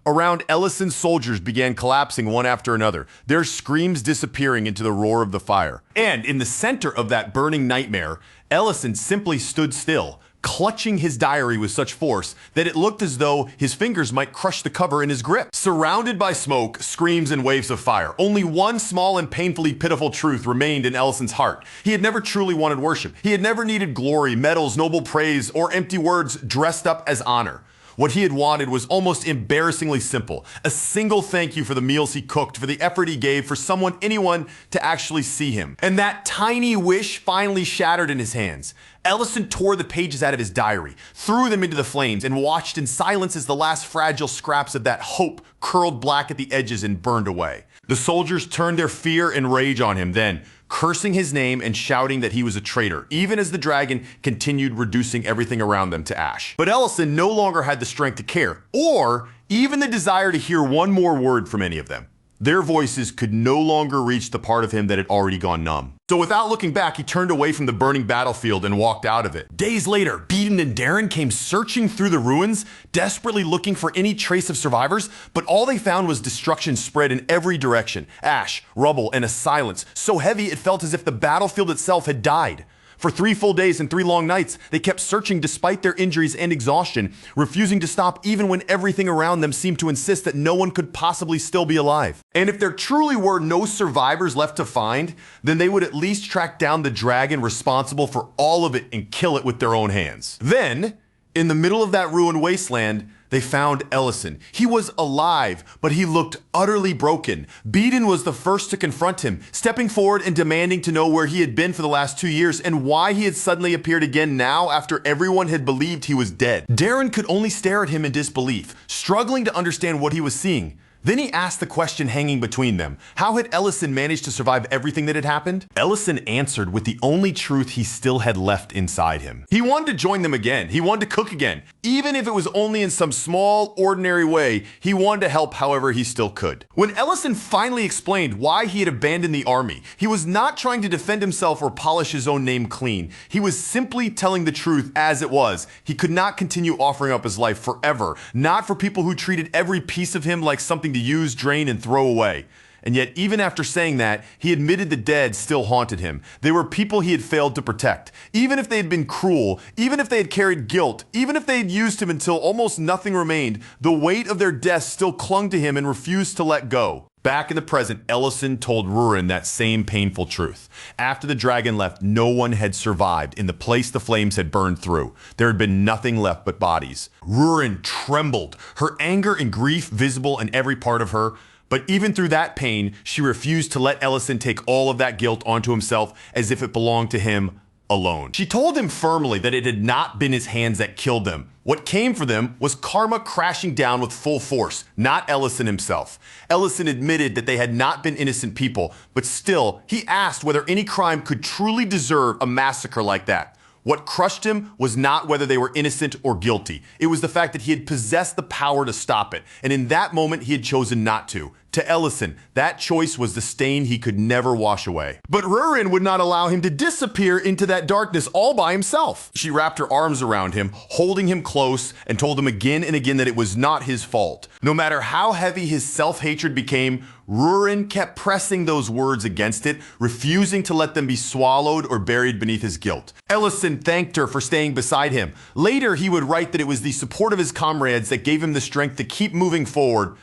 Around Ellison's soldiers began collapsing one after another, their screams disappearing into the roar of the fire. And in the center of that burning nightmare, Ellison simply stood still, clutching his diary with such force that it looked as though his fingers might crush the cover in his grip. Surrounded by smoke, screams, and waves of fire, only one small and painfully pitiful truth remained in Ellison's heart. He had never truly wanted worship. He had never needed glory, medals, noble praise, or empty words dressed up as honor. What he had wanted was almost embarrassingly simple. A single thank you for the meals he cooked, for the effort he gave, for anyone to actually see him. And that tiny wish finally shattered in his hands. Ellison tore the pages out of his diary, threw them into the flames, and watched in silence as the last fragile scraps of that hope curled black at the edges and burned away. The soldiers turned their fear and rage on him then, cursing his name and shouting that he was a traitor, even as the dragon continued reducing everything around them to ash. But Ellison no longer had the strength to care, or even the desire to hear one more word from any of them. Their voices could no longer reach the part of him that had already gone numb. So without looking back, he turned away from the burning battlefield and walked out of it. Days later, Beaton and Darren came searching through the ruins, desperately looking for any trace of survivors, but all they found was destruction spread in every direction. Ash, rubble, and a silence so heavy it felt as if the battlefield itself had died. For 3 full days and 3 long nights, they kept searching despite their injuries and exhaustion, refusing to stop even when everything around them seemed to insist that no one could possibly still be alive. And if there truly were no survivors left to find, then they would at least track down the dragon responsible for all of it and kill it with their own hands. Then, in the middle of that ruined wasteland, they found Ellison. He was alive, but he looked utterly broken. Beaton was the first to confront him, stepping forward and demanding to know where he had been for the last 2 years and why he had suddenly appeared again now after everyone had believed he was dead. Darren could only stare at him in disbelief, struggling to understand what he was seeing. Then he asked the question hanging between them. How had Ellison managed to survive everything that had happened? Ellison answered with the only truth he still had left inside him. He wanted to join them again. He wanted to cook again. Even if it was only in some small, ordinary way, he wanted to help however he still could. When Ellison finally explained why he had abandoned the army, he was not trying to defend himself or polish his own name clean. He was simply telling the truth as it was. He could not continue offering up his life forever, not for people who treated every piece of him like something to use, drain, and throw away. And yet, even after saying that, he admitted the dead still haunted him. They were people he had failed to protect. Even if they had been cruel, even if they had carried guilt, even if they had used him until almost nothing remained, the weight of their deaths still clung to him and refused to let go. Back in the present, Ellison told Rurin that same painful truth. After the dragon left, no one had survived in the place the flames had burned through. There had been nothing left but bodies. Rurin trembled, her anger and grief visible in every part of her. But even through that pain, she refused to let Ellison take all of that guilt onto himself as if it belonged to him alone. She told him firmly that it had not been his hands that killed them. What came for them was karma crashing down with full force, not Ellison himself. Ellison admitted that they had not been innocent people, but still, he asked whether any crime could truly deserve a massacre like that. What crushed him was not whether they were innocent or guilty. It was the fact that he had possessed the power to stop it, and in that moment he had chosen not to. To Ellison, that choice was the stain he could never wash away. But Rurin would not allow him to disappear into that darkness all by himself. She wrapped her arms around him, holding him close, and told him again and again that it was not his fault. No matter how heavy his self-hatred became, Rurin kept pressing those words against it, refusing to let them be swallowed or buried beneath his guilt. Ellison thanked her for staying beside him. Later, he would write that it was the support of his comrades that gave him the strength to keep moving forward.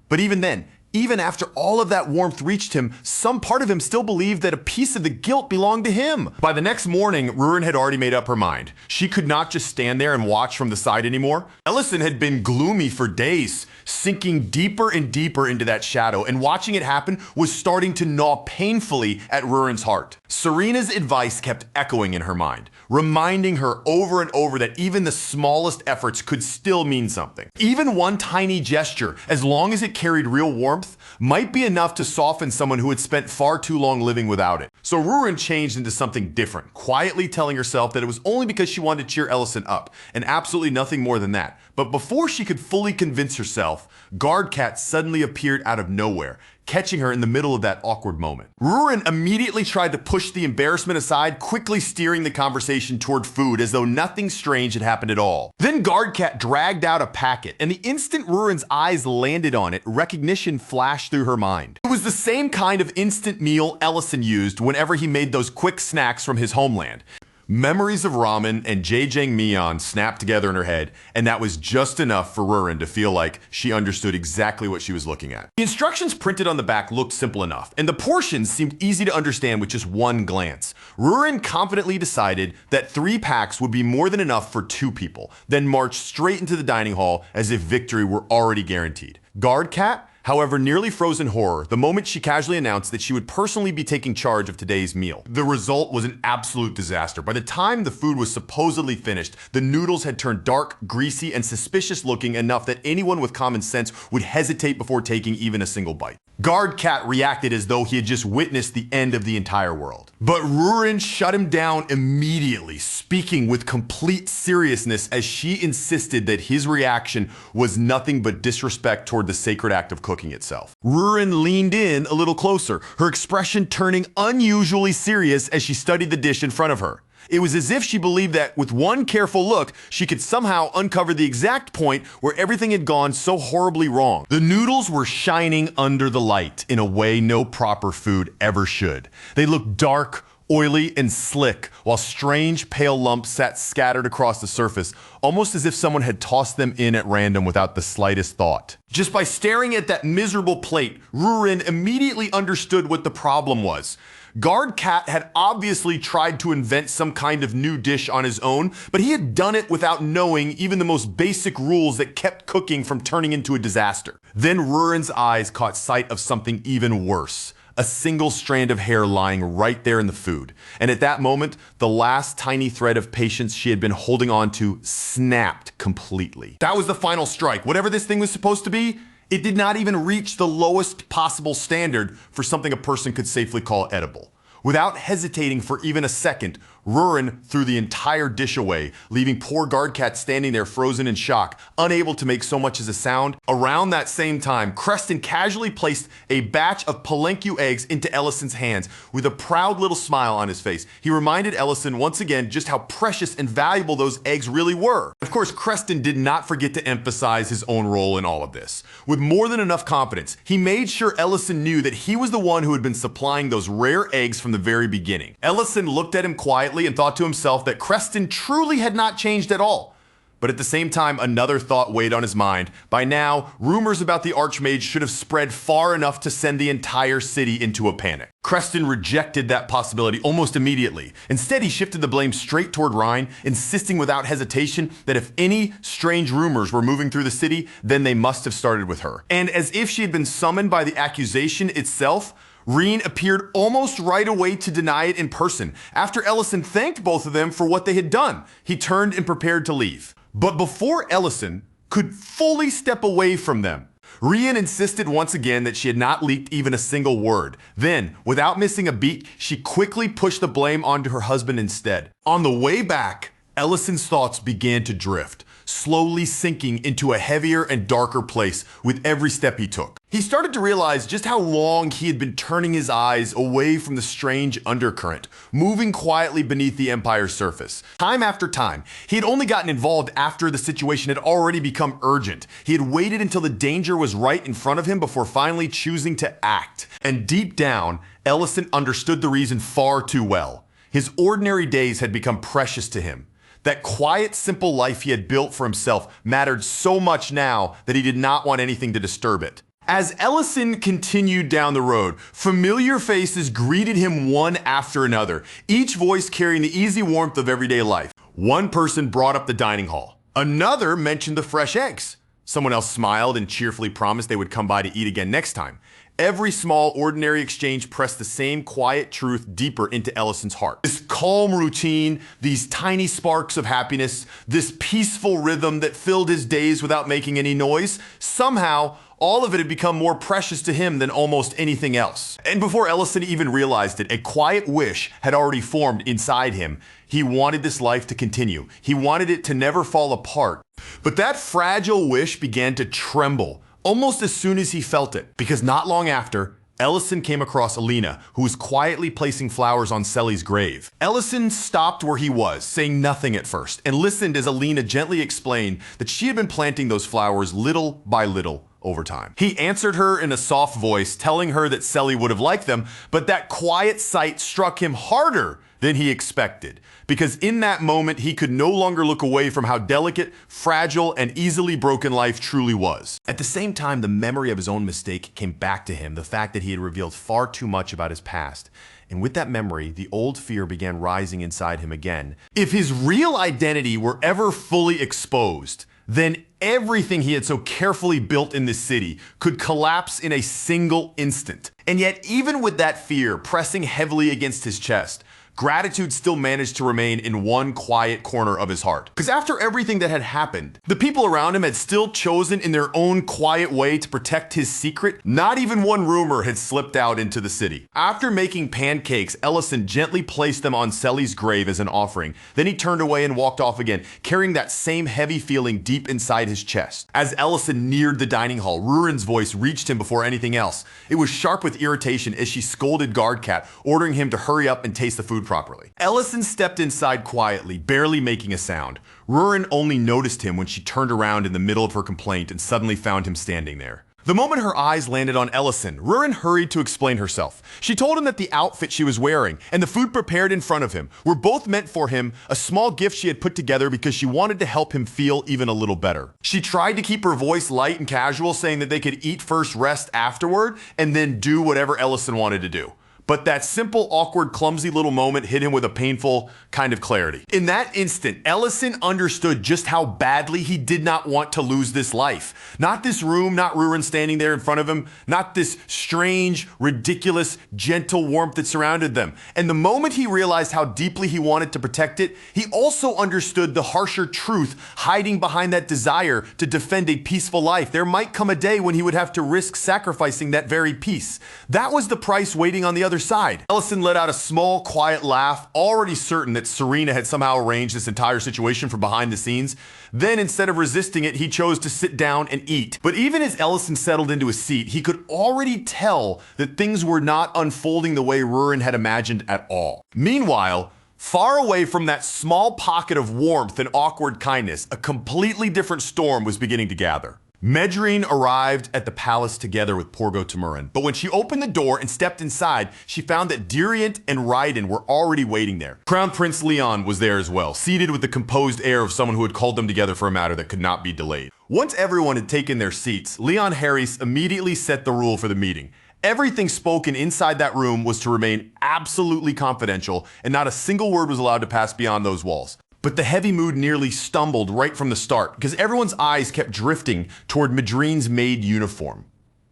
But even then, even after all of that warmth reached him, some part of him still believed that a piece of the guilt belonged to him. By the next morning, Rurin had already made up her mind. She could not just stand there and watch from the side anymore. Ellison had been gloomy for days, sinking deeper and deeper into that shadow, and watching it happen was starting to gnaw painfully at Rurin's heart. Serena's advice kept echoing in her mind, reminding her over and over that even the smallest efforts could still mean something. Even one tiny gesture, as long as it carried real warmth, might be enough to soften someone who had spent far too long living without it. So Rurin changed into something different, quietly telling herself that it was only because she wanted to cheer Ellison up, and absolutely nothing more than that. But before she could fully convince herself, Guardcat suddenly appeared out of nowhere, catching her in the middle of that awkward moment. Rurin immediately tried to push the embarrassment aside, quickly steering the conversation toward food as though nothing strange had happened at all. Then Guardcat dragged out a packet, and the instant Rurin's eyes landed on it, recognition flashed through her mind. It was the same kind of instant meal Ellison used whenever he made those quick snacks from his homeland. Memories of ramen and jjangmyeon snapped together in her head, and that was just enough for Rurin to feel like she understood exactly what she was looking at. The instructions printed on the back looked simple enough, and the portions seemed easy to understand with just one glance. Rurin confidently decided that 3 packs would be more than enough for 2 people, then marched straight into the dining hall as if victory were already guaranteed. Guard Cat, however, nearly froze in horror the moment she casually announced that she would personally be taking charge of today's meal. The result was an absolute disaster. By the time the food was supposedly finished, the noodles had turned dark, greasy, and suspicious looking enough that anyone with common sense would hesitate before taking even a single bite. Guard Cat reacted as though he had just witnessed the end of the entire world. But Rurin shut him down immediately, speaking with complete seriousness as she insisted that his reaction was nothing but disrespect toward the sacred act of cooking itself. Rurin leaned in a little closer, her expression turning unusually serious as she studied the dish in front of her. It was as if she believed that with one careful look, she could somehow uncover the exact point where everything had gone so horribly wrong. The noodles were shining under the light in a way no proper food ever should. They looked dark, oily, and slick, while strange pale lumps sat scattered across the surface, almost as if someone had tossed them in at random without the slightest thought. Just by staring at that miserable plate, Rurin immediately understood what the problem was. Guard Cat had obviously tried to invent some kind of new dish on his own, but he had done it without knowing even the most basic rules that kept cooking from turning into a disaster. Then Rurin's eyes caught sight of something even worse. A single strand of hair lying right there in the food. And at that moment, the last tiny thread of patience she had been holding on to snapped completely. That was the final strike. Whatever this thing was supposed to be, it did not even reach the lowest possible standard for something a person could safely call edible. Without hesitating for even a second, Rurin threw the entire dish away, leaving poor Guard Cat standing there frozen in shock, unable to make so much as a sound. Around that same time, Creston casually placed a batch of palenque eggs into Ellison's hands with a proud little smile on his face. He reminded Ellison once again just how precious and valuable those eggs really were. Of course, Creston did not forget to emphasize his own role in all of this. With more than enough confidence, he made sure Ellison knew that he was the one who had been supplying those rare eggs from the very beginning. Ellison looked at him quietly and thought to himself that Creston truly had not changed at all. But at the same time, another thought weighed on his mind. By now, rumors about the Archmage should have spread far enough to send the entire city into a panic. Creston rejected that possibility almost immediately. Instead, he shifted the blame straight toward Rhine, insisting without hesitation that if any strange rumors were moving through the city, then they must have started with her. And as if she had been summoned by the accusation itself, Reen appeared almost right away to deny it in person. After Ellison thanked both of them for what they had done, he turned and prepared to leave. But before Ellison could fully step away from them, Reen insisted once again that she had not leaked even a single word. Then, without missing a beat, she quickly pushed the blame onto her husband instead. On the way back, Ellison's thoughts began to drift, slowly sinking into a heavier and darker place with every step he took. He started to realize just how long he had been turning his eyes away from the strange undercurrent, moving quietly beneath the Empire's surface. Time after time, he had only gotten involved after the situation had already become urgent. He had waited until the danger was right in front of him before finally choosing to act. And deep down, Ellison understood the reason far too well. His ordinary days had become precious to him. That quiet, simple life he had built for himself mattered so much now that he did not want anything to disturb it. As Ellison continued down the road, familiar faces greeted him one after another, each voice carrying the easy warmth of everyday life. One person brought up the dining hall. Another mentioned the fresh eggs. Someone else smiled and cheerfully promised they would come by to eat again next time. Every small, ordinary exchange pressed the same quiet truth deeper into Ellison's heart. This calm routine, these tiny sparks of happiness, this peaceful rhythm that filled his days without making any noise, somehow, all of it had become more precious to him than almost anything else. And before Ellison even realized it, a quiet wish had already formed inside him. He wanted this life to continue. He wanted it to never fall apart. But that fragile wish began to tremble almost as soon as he felt it, because not long after, Ellison came across Alina, who was quietly placing flowers on Selly's grave. Ellison stopped where he was, saying nothing at first, and listened as Alina gently explained that she had been planting those flowers little by little over time. He answered her in a soft voice, telling her that Selly would have liked them, but that quiet sight struck him harder than he expected, because in that moment he could no longer look away from how delicate, fragile, and easily broken life truly was. At the same time, the memory of his own mistake came back to him, the fact that he had revealed far too much about his past. And with that memory, the old fear began rising inside him again. If his real identity were ever fully exposed, then everything he had so carefully built in this city could collapse in a single instant. And yet, even with that fear pressing heavily against his chest, gratitude still managed to remain in one quiet corner of his heart. Because after everything that had happened, the people around him had still chosen in their own quiet way to protect his secret. Not even one rumor had slipped out into the city. After making pancakes, Ellison gently placed them on Selly's grave as an offering. Then he turned away and walked off again, carrying that same heavy feeling deep inside his chest. As Ellison neared the dining hall, Rurin's voice reached him before anything else. It was sharp with irritation as she scolded Guardcat, ordering him to hurry up and taste the food properly. Ellison stepped inside quietly, barely making a sound. Rurin only noticed him when she turned around in the middle of her complaint and suddenly found him standing there. The moment her eyes landed on Ellison, Rurin hurried to explain herself. She told him that the outfit she was wearing and the food prepared in front of him were both meant for him, a small gift she had put together because she wanted to help him feel even a little better. She tried to keep her voice light and casual, saying that they could eat first, rest afterward, and then do whatever Ellison wanted to do. But that simple, awkward, clumsy little moment hit him with a painful kind of clarity. In that instant, Ellison understood just how badly he did not want to lose this life. Not this room, not Rurin standing there in front of him, not this strange, ridiculous, gentle warmth that surrounded them. And the moment he realized how deeply he wanted to protect it, he also understood the harsher truth hiding behind that desire to defend a peaceful life. There might come a day when he would have to risk sacrificing that very peace. That was the price waiting on the other side. Ellison let out a small, quiet laugh, already certain that Serena had somehow arranged this entire situation from behind the scenes. Then, instead of resisting it, he chose to sit down and eat. But even as Ellison settled into his seat, he could already tell that things were not unfolding the way Rurin had imagined at all. Meanwhile, far away from that small pocket of warmth and awkward kindness, a completely different storm was beginning to gather. Medrine arrived at the palace together with Porgo Temurin, but when she opened the door and stepped inside, she found that Diriant and Raiden were already waiting there. Crown Prince Leon was there as well, seated with the composed air of someone who had called them together for a matter that could not be delayed. Once everyone had taken their seats, Leon Harris immediately set the rule for the meeting. Everything spoken inside that room was to remain absolutely confidential, and not a single word was allowed to pass beyond those walls. But the heavy mood nearly stumbled right from the start because everyone's eyes kept drifting toward Medrine's maid uniform.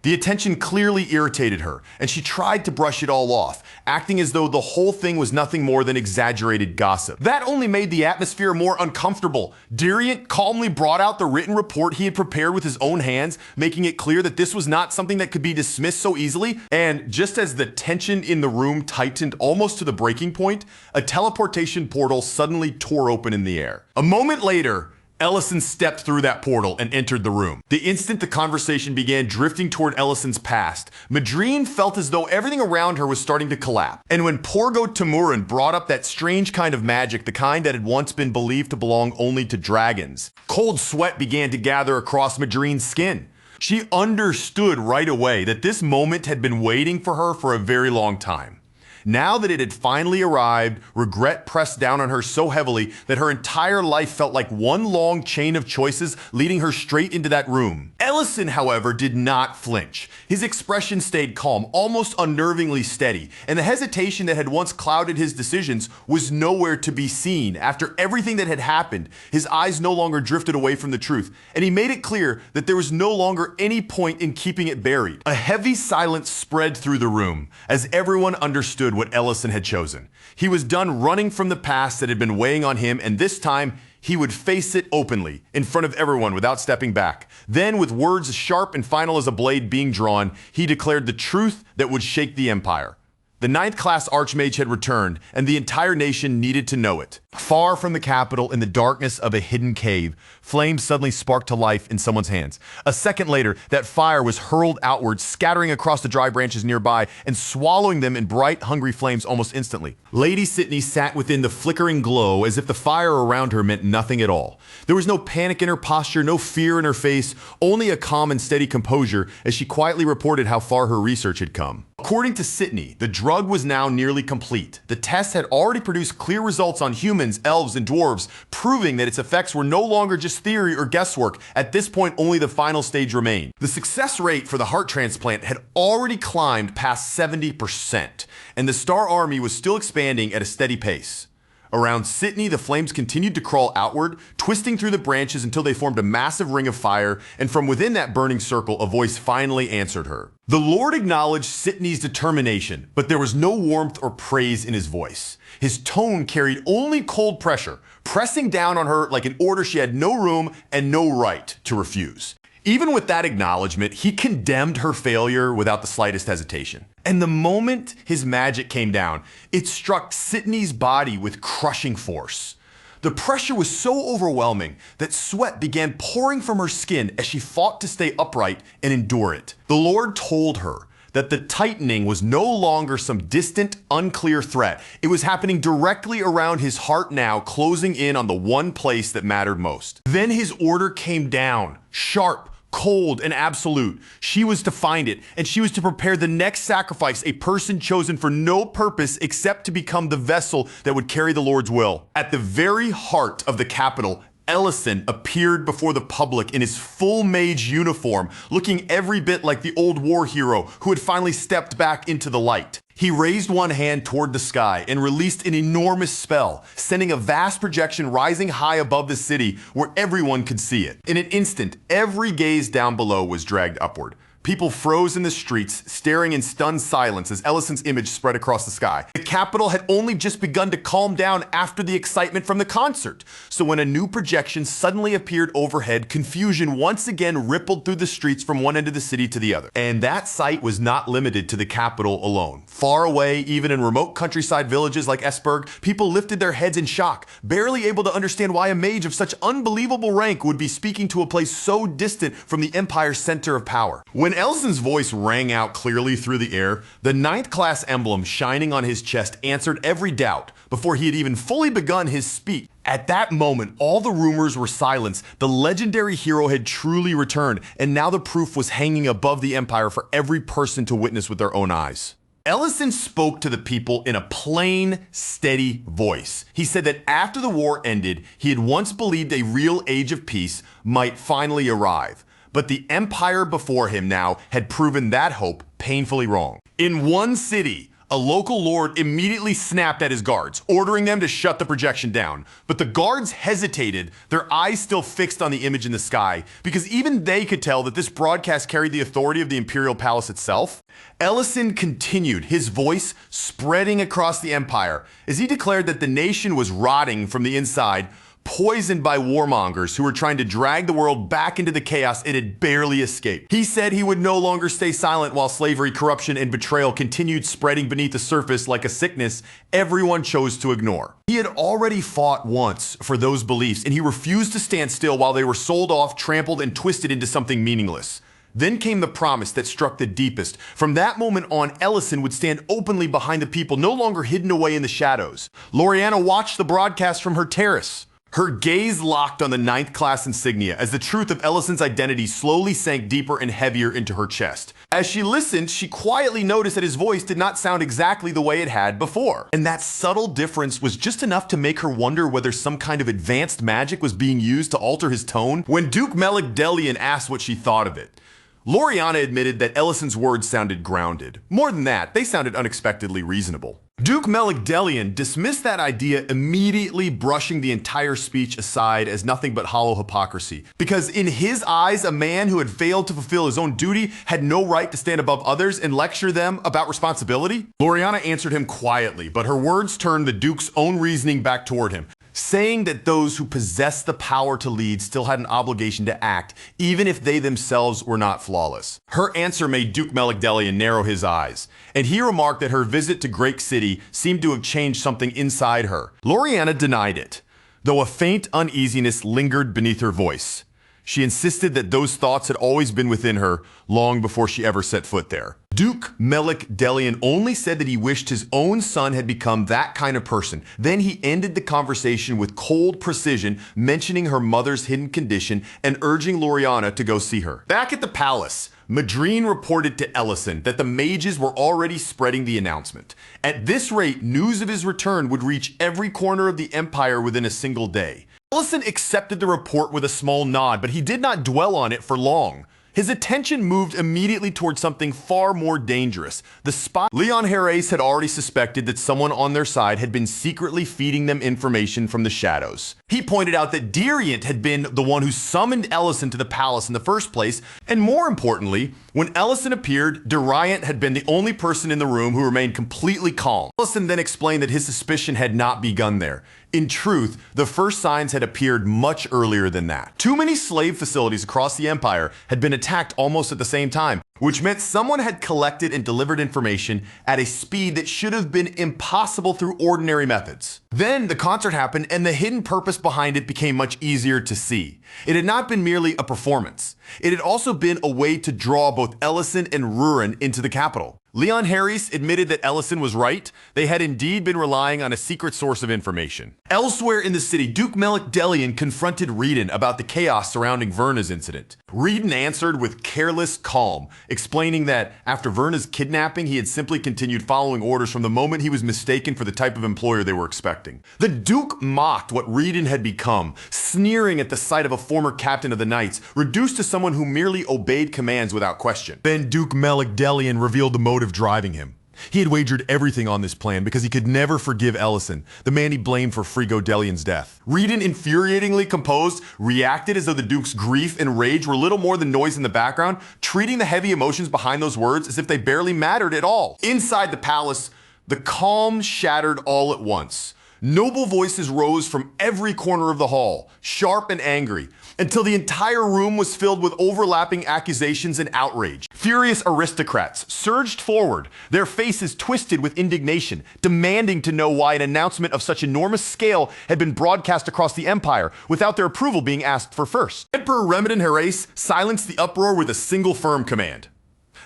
The attention clearly irritated her, and she tried to brush it all off, acting as though the whole thing was nothing more than exaggerated gossip. That only made the atmosphere more uncomfortable. Diriant calmly brought out the written report he had prepared with his own hands, making it clear that this was not something that could be dismissed so easily. And just as the tension in the room tightened almost to the breaking point, a teleportation portal suddenly tore open in the air. A moment later, Ellison stepped through that portal and entered the room. The instant the conversation began drifting toward Ellison's past, Medrine felt as though everything around her was starting to collapse. And when Porgo Temurin brought up that strange kind of magic, the kind that had once been believed to belong only to dragons, cold sweat began to gather across Medrine's skin. She understood right away that this moment had been waiting for her for a very long time. Now that it had finally arrived, regret pressed down on her so heavily that her entire life felt like one long chain of choices leading her straight into that room. Ellison, however, did not flinch. His expression stayed calm, almost unnervingly steady, and the hesitation that had once clouded his decisions was nowhere to be seen. After everything that had happened, his eyes no longer drifted away from the truth, and he made it clear that there was no longer any point in keeping it buried. A heavy silence spread through the room as everyone understood what Ellison had chosen. He was done running from the past that had been weighing on him, and this time he would face it openly, in front of everyone without stepping back. Then, with words as sharp and final as a blade being drawn, he declared the truth that would shake the Empire. The 9th class Archmage had returned, and the entire nation needed to know it. Far from the capital, in the darkness of a hidden cave, flames suddenly sparked to life in someone's hands. A second later, that fire was hurled outward, scattering across the dry branches nearby and swallowing them in bright, hungry flames almost instantly. Lady Sydney sat within the flickering glow as if the fire around her meant nothing at all. There was no panic in her posture, no fear in her face, only a calm and steady composure as she quietly reported how far her research had come. According to Sydney, the drug was now nearly complete. The test had already produced clear results on humans, elves, and dwarves, proving that its effects were no longer just theory or guesswork. At this point, only the final stage remained. The success rate for the heart transplant had already climbed past 70%, and the Star Army was still expanding at a steady pace. Around Sydney, the flames continued to crawl outward, twisting through the branches until they formed a massive ring of fire, and from within that burning circle, a voice finally answered her. The Lord acknowledged Sydney's determination, but there was no warmth or praise in his voice. His tone carried only cold pressure, pressing down on her like an order she had no room and no right to refuse. Even with that acknowledgement, he condemned her failure without the slightest hesitation. And the moment his magic came down, it struck Sydney's body with crushing force. The pressure was so overwhelming that sweat began pouring from her skin as she fought to stay upright and endure it. The Lord told her that the tightening was no longer some distant, unclear threat. It was happening directly around his heart now, closing in on the one place that mattered most. Then his order came down, sharp, cold, and absolute. She was to find it, and she was to prepare the next sacrifice, a person chosen for no purpose except to become the vessel that would carry the Lord's will. At the very heart of the capital, Ellison appeared before the public in his full mage uniform, looking every bit like the old war hero who had finally stepped back into the light. He raised one hand toward the sky and released an enormous spell, sending a vast projection rising high above the city where everyone could see it. In an instant, every gaze down below was dragged upward. People froze in the streets, staring in stunned silence as Ellison's image spread across the sky. The capital had only just begun to calm down after the excitement from the concert. So when a new projection suddenly appeared overhead, confusion once again rippled through the streets from one end of the city to the other. And that sight was not limited to the capital alone. Far away, even in remote countryside villages like Esberg, people lifted their heads in shock, barely able to understand why a mage of such unbelievable rank would be speaking to a place so distant from the Empire's center of power. When Ellison's voice rang out clearly through the air, the 9th class emblem shining on his chest answered every doubt before he had even fully begun his speech. At that moment, all the rumors were silenced. The legendary hero had truly returned, and now the proof was hanging above the Empire for every person to witness with their own eyes. Ellison spoke to the people in a plain, steady voice. He said that after the war ended, he had once believed a real age of peace might finally arrive. But the empire before him now had proven that hope painfully wrong. In one city, a local lord immediately snapped at his guards, ordering them to shut the projection down. But the guards hesitated, their eyes still fixed on the image in the sky, because even they could tell that this broadcast carried the authority of the imperial palace itself. Ellison continued, his voice spreading across the empire, as he declared that the nation was rotting from the inside, poisoned by warmongers who were trying to drag the world back into the chaos it had barely escaped. He said he would no longer stay silent while slavery, corruption, and betrayal continued spreading beneath the surface like a sickness everyone chose to ignore. He had already fought once for those beliefs, and he refused to stand still while they were sold off, trampled, and twisted into something meaningless. Then came the promise that struck the deepest. From that moment on, Ellison would stand openly behind the people, no longer hidden away in the shadows. Loriana watched the broadcast from her terrace, her gaze locked on the 9th class insignia as the truth of Ellison's identity slowly sank deeper and heavier into her chest. As she listened, she quietly noticed that his voice did not sound exactly the way it had before. And that subtle difference was just enough to make her wonder whether some kind of advanced magic was being used to alter his tone. When Duke Meligdelian asked what she thought of it, Loriana admitted that Ellison's words sounded grounded. More than that, they sounded unexpectedly reasonable. Duke Meligdelian dismissed that idea, immediately brushing the entire speech aside as nothing but hollow hypocrisy. Because in his eyes, a man who had failed to fulfill his own duty had no right to stand above others and lecture them about responsibility. Loriana answered him quietly, but her words turned the Duke's own reasoning back toward him, saying that those who possess the power to lead still had an obligation to act, even if they themselves were not flawless. Her answer made Duke Meligdelian narrow his eyes, and he remarked that her visit to Great City seemed to have changed something inside her. Loriana denied it, though a faint uneasiness lingered beneath her voice. She insisted that those thoughts had always been within her long before she ever set foot there. Duke Melik Delian only said that he wished his own son had become that kind of person. Then he ended the conversation with cold precision, mentioning her mother's hidden condition and urging Loriana to go see her. Back at the palace, Madrine reported to Ellison that the mages were already spreading the announcement. At this rate, news of his return would reach every corner of the empire within a single day. Ellison accepted the report with a small nod, but he did not dwell on it for long. His attention moved immediately towards something far more dangerous. The spy Leon Herres had already suspected that someone on their side had been secretly feeding them information from the shadows. He pointed out that Diriant had been the one who summoned Ellison to the palace in the first place, and more importantly, when Ellison appeared, Diriant had been the only person in the room who remained completely calm. Ellison then explained that his suspicion had not begun there. In truth, the first signs had appeared much earlier than that. Too many slave facilities across the empire had been attacked almost at the same time, which meant someone had collected and delivered information at a speed that should have been impossible through ordinary methods. Then the concert happened and the hidden purpose behind it became much easier to see. It had not been merely a performance. It had also been a way to draw both Ellison and Rurin into the capital. Leon Herres admitted that Ellison was right. They had indeed been relying on a secret source of information. Elsewhere in the city, Duke Melik Delian confronted Reedon about the chaos surrounding Verna's incident. Reedon answered with careless calm, explaining that after Verna's kidnapping, he had simply continued following orders from the moment he was mistaken for the type of employer they were expecting. The Duke mocked what Reedon had become, sneering at the sight of a former captain of the Knights, reduced to someone who merely obeyed commands without question. Then Duke Melik Delian revealed the motive driving him. He had wagered everything on this plan because he could never forgive Ellison, the man he blamed for Frigo Delian's death. Reedon, infuriatingly composed, reacted as though the Duke's grief and rage were little more than noise in the background, treating the heavy emotions behind those words as if they barely mattered at all. Inside the palace, the calm shattered all at once. Noble voices rose from every corner of the hall, sharp and angry, until the entire room was filled with overlapping accusations and outrage. Furious aristocrats surged forward, their faces twisted with indignation, demanding to know why an announcement of such enormous scale had been broadcast across the empire without their approval being asked for first. Emperor Remedin Herres silenced the uproar with a single firm command.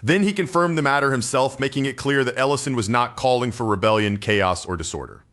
Then he confirmed the matter himself, making it clear that Ellison was not calling for rebellion, chaos, or disorder.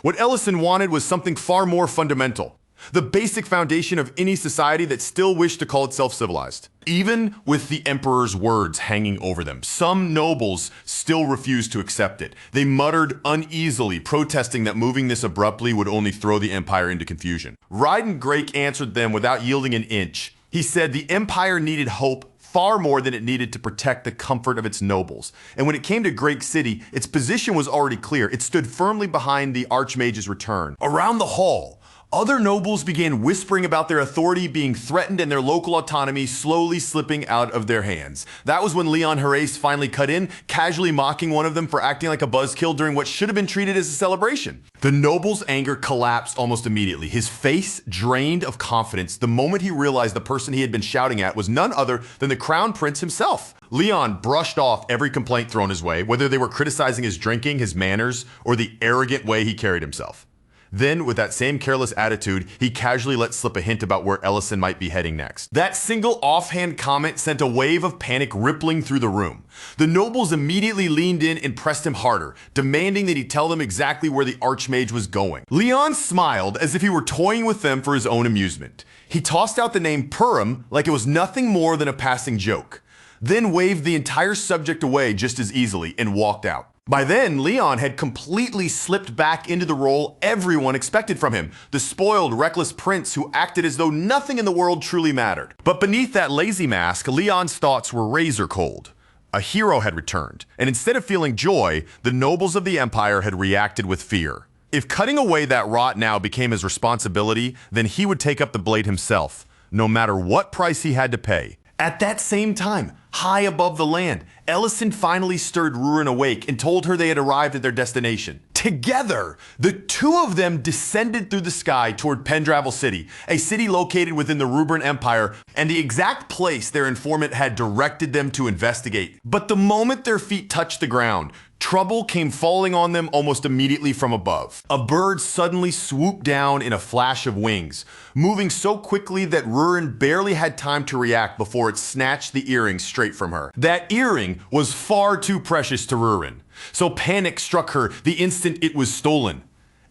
What Ellison wanted was something far more fundamental, the basic foundation of any society that still wished to call itself civilized. Even with the emperor's words hanging over them, some nobles still refused to accept it. They muttered uneasily, protesting that moving this abruptly would only throw the empire into confusion. Ryden Grake answered them without yielding an inch. He said the empire needed hope far more than it needed to protect the comfort of its nobles. And when it came to Grake City, its position was already clear. It stood firmly behind the Archmage's return. Around the hall, other nobles began whispering about their authority being threatened and their local autonomy slowly slipping out of their hands. That was when Leon Herres finally cut in, casually mocking one of them for acting like a buzzkill during what should have been treated as a celebration. The noble's anger collapsed almost immediately, his face drained of confidence the moment he realized the person he had been shouting at was none other than the Crown Prince himself. Leon brushed off every complaint thrown his way, whether they were criticizing his drinking, his manners, or the arrogant way he carried himself. Then, with that same careless attitude, he casually let slip a hint about where Ellison might be heading next. That single offhand comment sent a wave of panic rippling through the room. The nobles immediately leaned in and pressed him harder, demanding that he tell them exactly where the Archmage was going. Leon smiled as if he were toying with them for his own amusement. He tossed out the name Purim like it was nothing more than a passing joke, then waved the entire subject away just as easily and walked out. By then, Leon had completely slipped back into the role everyone expected from him, the spoiled, reckless prince who acted as though nothing in the world truly mattered. But beneath that lazy mask, Leon's thoughts were razor cold. A hero had returned, and instead of feeling joy, the nobles of the empire had reacted with fear. If cutting away that rot now became his responsibility, then he would take up the blade himself, no matter what price he had to pay. At that same time, high above the land, Ellison finally stirred Rurin awake and told her they had arrived at their destination. Together, the two of them descended through the sky toward Pendravel City, a city located within the Ruberan Empire, and the exact place their informant had directed them to investigate. But the moment their feet touched the ground, trouble came falling on them almost immediately from above. A bird suddenly swooped down in a flash of wings, moving so quickly that Rurin barely had time to react before it snatched the earring straight from her. That earring was far too precious to Rurin, so panic struck her the instant it was stolen.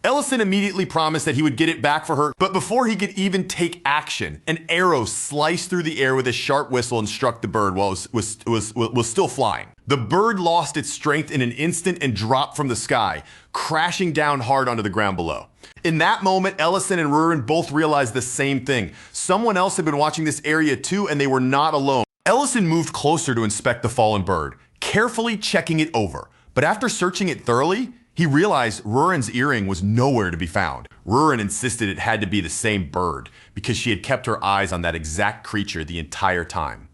Ellison immediately promised that he would get it back for her, but before he could even take action, an arrow sliced through the air with a sharp whistle and struck the bird while it was still flying. The bird lost its strength in an instant and dropped from the sky, crashing down hard onto the ground below. In that moment, Ellison and Rurin both realized the same thing. Someone else had been watching this area too, and they were not alone. Ellison moved closer to inspect the fallen bird, carefully checking it over. But after searching it thoroughly, he realized Rurin's earring was nowhere to be found. Rurin insisted it had to be the same bird because she had kept her eyes on that exact creature the entire time.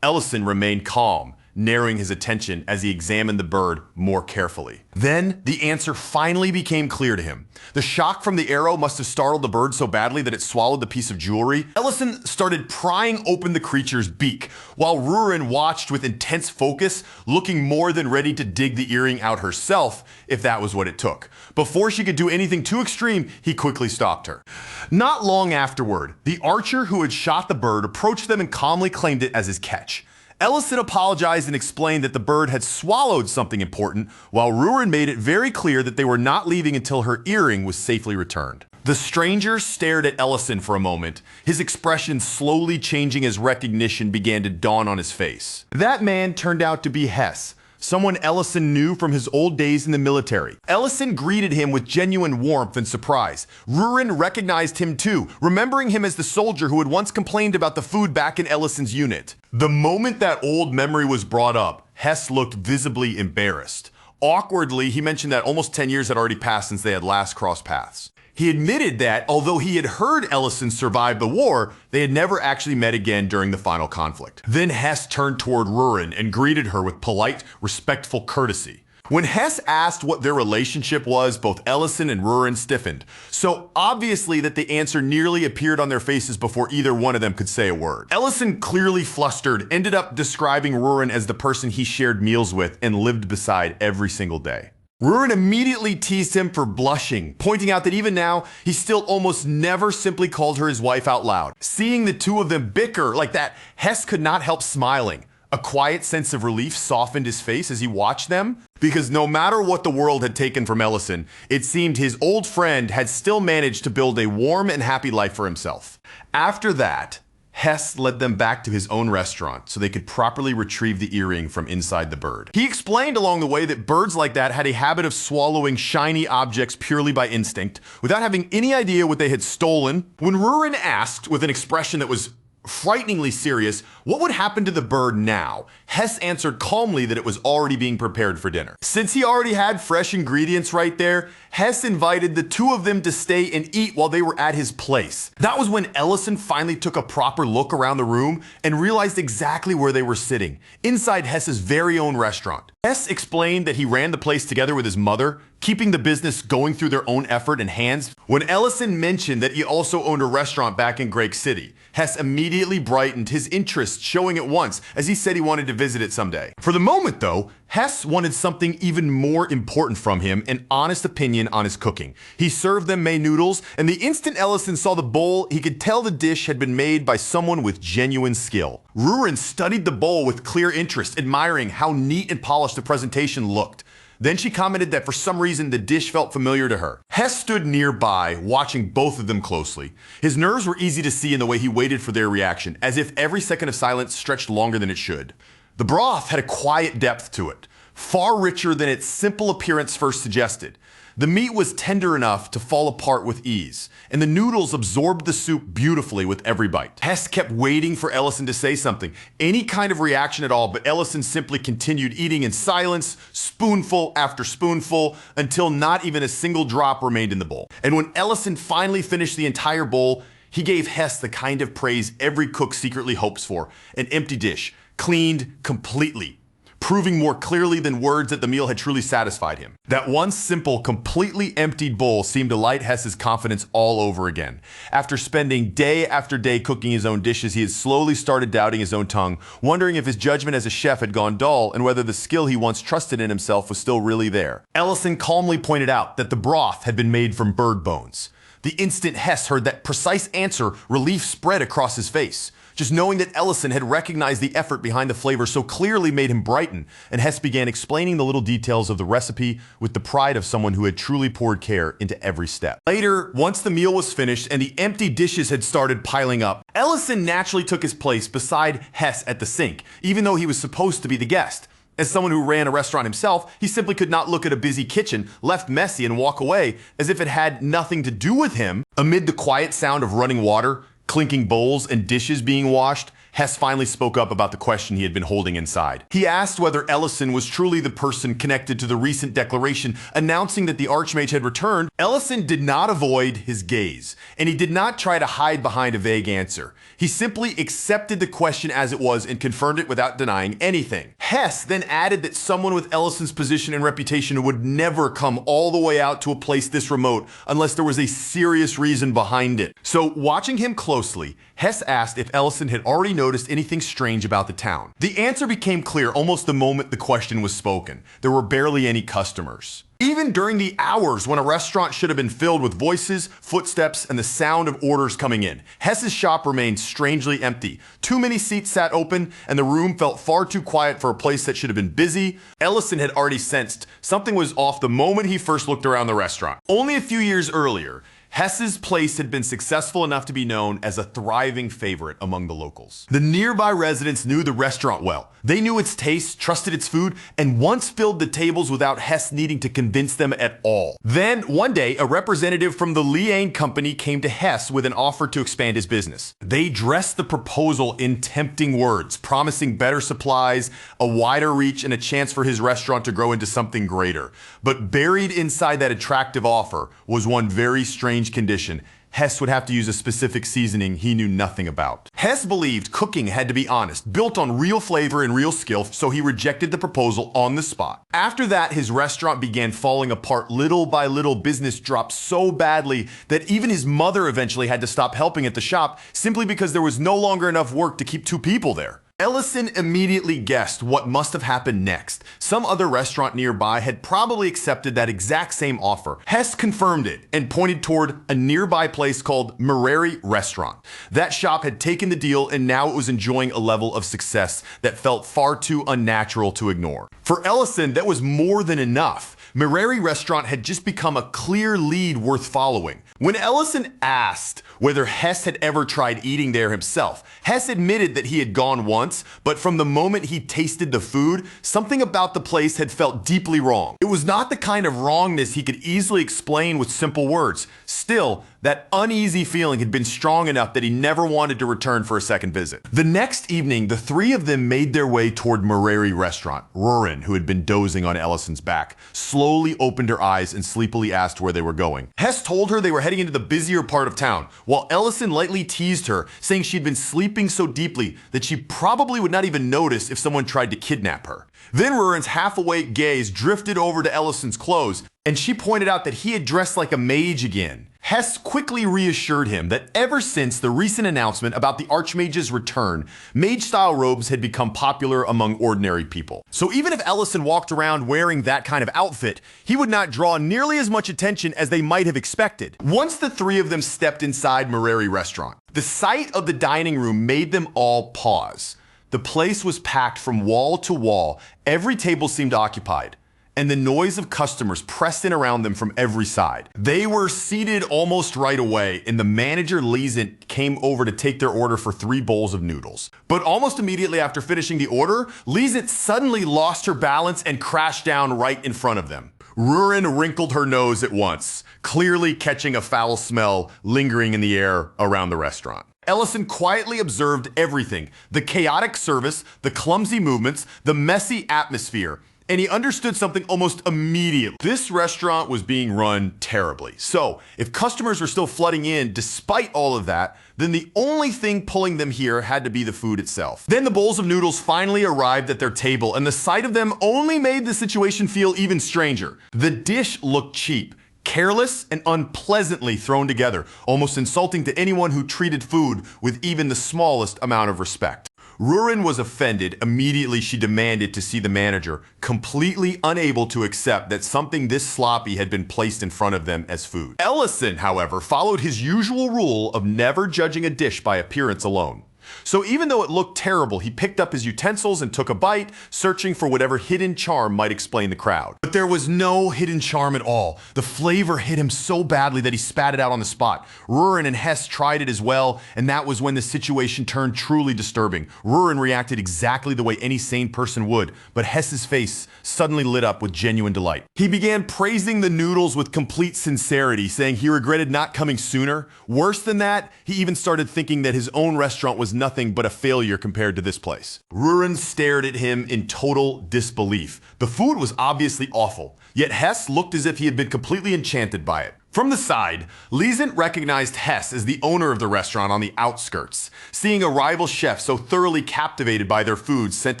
Ellison remained calm, narrowing his attention as he examined the bird more carefully. Then, the answer finally became clear to him. The shock from the arrow must have startled the bird so badly that it swallowed the piece of jewelry. Ellison started prying open the creature's beak, while Rurin watched with intense focus, looking more than ready to dig the earring out herself, if that was what it took. Before she could do anything too extreme, he quickly stopped her. Not long afterward, the archer who had shot the bird approached them and calmly claimed it as his catch. Ellison apologized and explained that the bird had swallowed something important, while Rurin made it very clear that they were not leaving until her earring was safely returned. The stranger stared at Ellison for a moment, his expression slowly changing as recognition began to dawn on his face. That man turned out to be Hess, someone Ellison knew from his old days in the military. Ellison greeted him with genuine warmth and surprise. Rurin recognized him too, remembering him as the soldier who had once complained about the food back in Ellison's unit. The moment that old memory was brought up, Hess looked visibly embarrassed. Awkwardly, he mentioned that almost 10 years had already passed since they had last crossed paths. He admitted that, although he had heard Ellison survive the war, they had never actually met again during the final conflict. Then Hess turned toward Rurin and greeted her with polite, respectful courtesy. When Hess asked what their relationship was, both Ellison and Rurin stiffened, so obviously that the answer nearly appeared on their faces before either one of them could say a word. Ellison, clearly flustered, ended up describing Rurin as the person he shared meals with and lived beside every single day. Rurin immediately teased him for blushing, pointing out that even now, he still almost never simply called her his wife out loud. Seeing the two of them bicker like that, Hess could not help smiling. A quiet sense of relief softened his face as he watched them, because no matter what the world had taken from Ellison, it seemed his old friend had still managed to build a warm and happy life for himself. After that, Hess led them back to his own restaurant so they could properly retrieve the earring from inside the bird. He explained along the way that birds like that had a habit of swallowing shiny objects purely by instinct, without having any idea what they had stolen. When Rurin asked, with an expression that was frighteningly serious, what would happen to the bird now, Hess answered calmly that it was already being prepared for dinner. Since he already had fresh ingredients right there, Hess invited the two of them to stay and eat while they were at his place. That was when Ellison finally took a proper look around the room and realized exactly where they were sitting, inside Hess's very own restaurant. Hess explained that he ran the place together with his mother, keeping the business going through their own effort and hands. When Ellison mentioned that he also owned a restaurant back in Greg City, Hess immediately brightened, his interest showing at once, as he said he wanted to visit it someday. For the moment though, Hess wanted something even more important from him, an honest opinion on his cooking. He served them May noodles, and the instant Ellison saw the bowl, he could tell the dish had been made by someone with genuine skill. Rurin studied the bowl with clear interest, admiring how neat and polished the presentation looked. Then she commented that for some reason the dish felt familiar to her. Hess stood nearby, watching both of them closely. His nerves were easy to see in the way he waited for their reaction, as if every second of silence stretched longer than it should. The broth had a quiet depth to it, far richer than its simple appearance first suggested. The meat was tender enough to fall apart with ease, and the noodles absorbed the soup beautifully with every bite. Hess kept waiting for Ellison to say something, any kind of reaction at all, but Ellison simply continued eating in silence, spoonful after spoonful, until not even a single drop remained in the bowl. And when Ellison finally finished the entire bowl, he gave Hess the kind of praise every cook secretly hopes for, an empty dish, cleaned completely. proving more clearly than words that the meal had truly satisfied him. That one simple, completely emptied bowl seemed to light Hess's confidence all over again. After spending day after day cooking his own dishes, he had slowly started doubting his own tongue, wondering if his judgment as a chef had gone dull and whether the skill he once trusted in himself was still really there. Ellison calmly pointed out that the broth had been made from bird bones. The instant Hess heard that precise answer, relief spread across his face. Just knowing that Ellison had recognized the effort behind the flavor so clearly made him brighten, and Hess began explaining the little details of the recipe with the pride of someone who had truly poured care into every step. Later, once the meal was finished and the empty dishes had started piling up, Ellison naturally took his place beside Hess at the sink, even though he was supposed to be the guest. As someone who ran a restaurant himself, he simply could not look at a busy kitchen, left messy, and walk away as if it had nothing to do with him. Amid the quiet sound of running water, clinking bowls, and dishes being washed, Hess finally spoke up about the question he had been holding inside. He asked whether Ellison was truly the person connected to the recent declaration announcing that the Archmage had returned. Ellison did not avoid his gaze, and he did not try to hide behind a vague answer. He simply accepted the question as it was and confirmed it without denying anything. Hess then added that someone with Ellison's position and reputation would never come all the way out to a place this remote unless there was a serious reason behind it. So, watching him closely, Hess asked if Ellison had already noticed anything strange about the town. The answer became clear almost the moment the question was spoken. There were barely any customers. Even during the hours when a restaurant should have been filled with voices, footsteps, and the sound of orders coming in, Hess's shop remained strangely empty. Too many seats sat open, and the room felt far too quiet for a place that should have been busy. Ellison had already sensed something was off the moment he first looked around the restaurant. Only a few years earlier, Hess's place had been successful enough to be known as a thriving favorite among the locals. The nearby residents knew the restaurant well. They knew its taste, trusted its food, and once filled the tables without Hess needing to convince them at all. Then, one day, a representative from the Liang company came to Hess with an offer to expand his business. They dressed the proposal in tempting words, promising better supplies, a wider reach, and a chance for his restaurant to grow into something greater. But buried inside that attractive offer was one very strange condition. Hess would have to use a specific seasoning he knew nothing about. Hess believed cooking had to be honest, built on real flavor and real skill, so he rejected the proposal on the spot. After that, his restaurant began falling apart little by little. Business dropped so badly that even his mother eventually had to stop helping at the shop simply because there was no longer enough work to keep 2 people there. Ellison immediately guessed what must have happened next. Some other restaurant nearby had probably accepted that exact same offer. Hess confirmed it and pointed toward a nearby place called Mareri Restaurant. That shop had taken the deal and now it was enjoying a level of success that felt far too unnatural to ignore. For Ellison, that was more than enough. Mareri Restaurant had just become a clear lead worth following. When Ellison asked whether Hess had ever tried eating there himself, Hess admitted that he had gone once, but from the moment he tasted the food, something about the place had felt deeply wrong. It was not the kind of wrongness he could easily explain with simple words. Still, that uneasy feeling had been strong enough that he never wanted to return for a second visit. The next evening, the 3 of them made their way toward Mareri Restaurant. Rurin, who had been dozing on Ellison's back, slowly opened her eyes and sleepily asked where they were going. Hess told her they were heading into the busier part of town, while Ellison lightly teased her, saying she'd been sleeping so deeply that she probably would not even notice if someone tried to kidnap her. Then Rurin's half-awake gaze drifted over to Ellison's clothes, and she pointed out that he had dressed like a mage again. Hess quickly reassured him that ever since the recent announcement about the Archmage's return, mage-style robes had become popular among ordinary people. So even if Ellison walked around wearing that kind of outfit, he would not draw nearly as much attention as they might have expected. Once the 3 of them stepped inside Mareri Restaurant, the sight of the dining room made them all pause. The place was packed from wall to wall, every table seemed occupied, and the noise of customers pressed in around them from every side. They were seated almost right away, and the manager Liesent came over to take their order for 3 bowls of noodles. But almost immediately after finishing the order, Liesent suddenly lost her balance and crashed down right in front of them. Rurin wrinkled her nose at once, clearly catching a foul smell lingering in the air around the restaurant. Ellison quietly observed everything: the chaotic service, the clumsy movements, the messy atmosphere. and he understood something almost immediately. This restaurant was being run terribly. So, if customers were still flooding in despite all of that, then the only thing pulling them here had to be the food itself. Then the bowls of noodles finally arrived at their table, and the sight of them only made the situation feel even stranger. The dish looked cheap, careless, and unpleasantly thrown together, almost insulting to anyone who treated food with even the smallest amount of respect. Rurin was offended. Immediately she demanded to see the manager, completely unable to accept that something this sloppy had been placed in front of them as food. Ellison, however, followed his usual rule of never judging a dish by appearance alone. So even though it looked terrible, he picked up his utensils and took a bite, searching for whatever hidden charm might explain the crowd. But there was no hidden charm at all. The flavor hit him so badly that he spat it out on the spot. Rurin and Hess tried it as well, and that was when the situation turned truly disturbing. Rurin reacted exactly the way any sane person would, but Hess's face suddenly lit up with genuine delight. He began praising the noodles with complete sincerity, saying he regretted not coming sooner. Worse than that, he even started thinking that his own restaurant was nothing but a failure compared to this place. Rurin stared at him in total disbelief. The food was obviously awful, yet Hess looked as if he had been completely enchanted by it. From the side, Liesent recognized Hess as the owner of the restaurant on the outskirts. Seeing a rival chef so thoroughly captivated by their food sent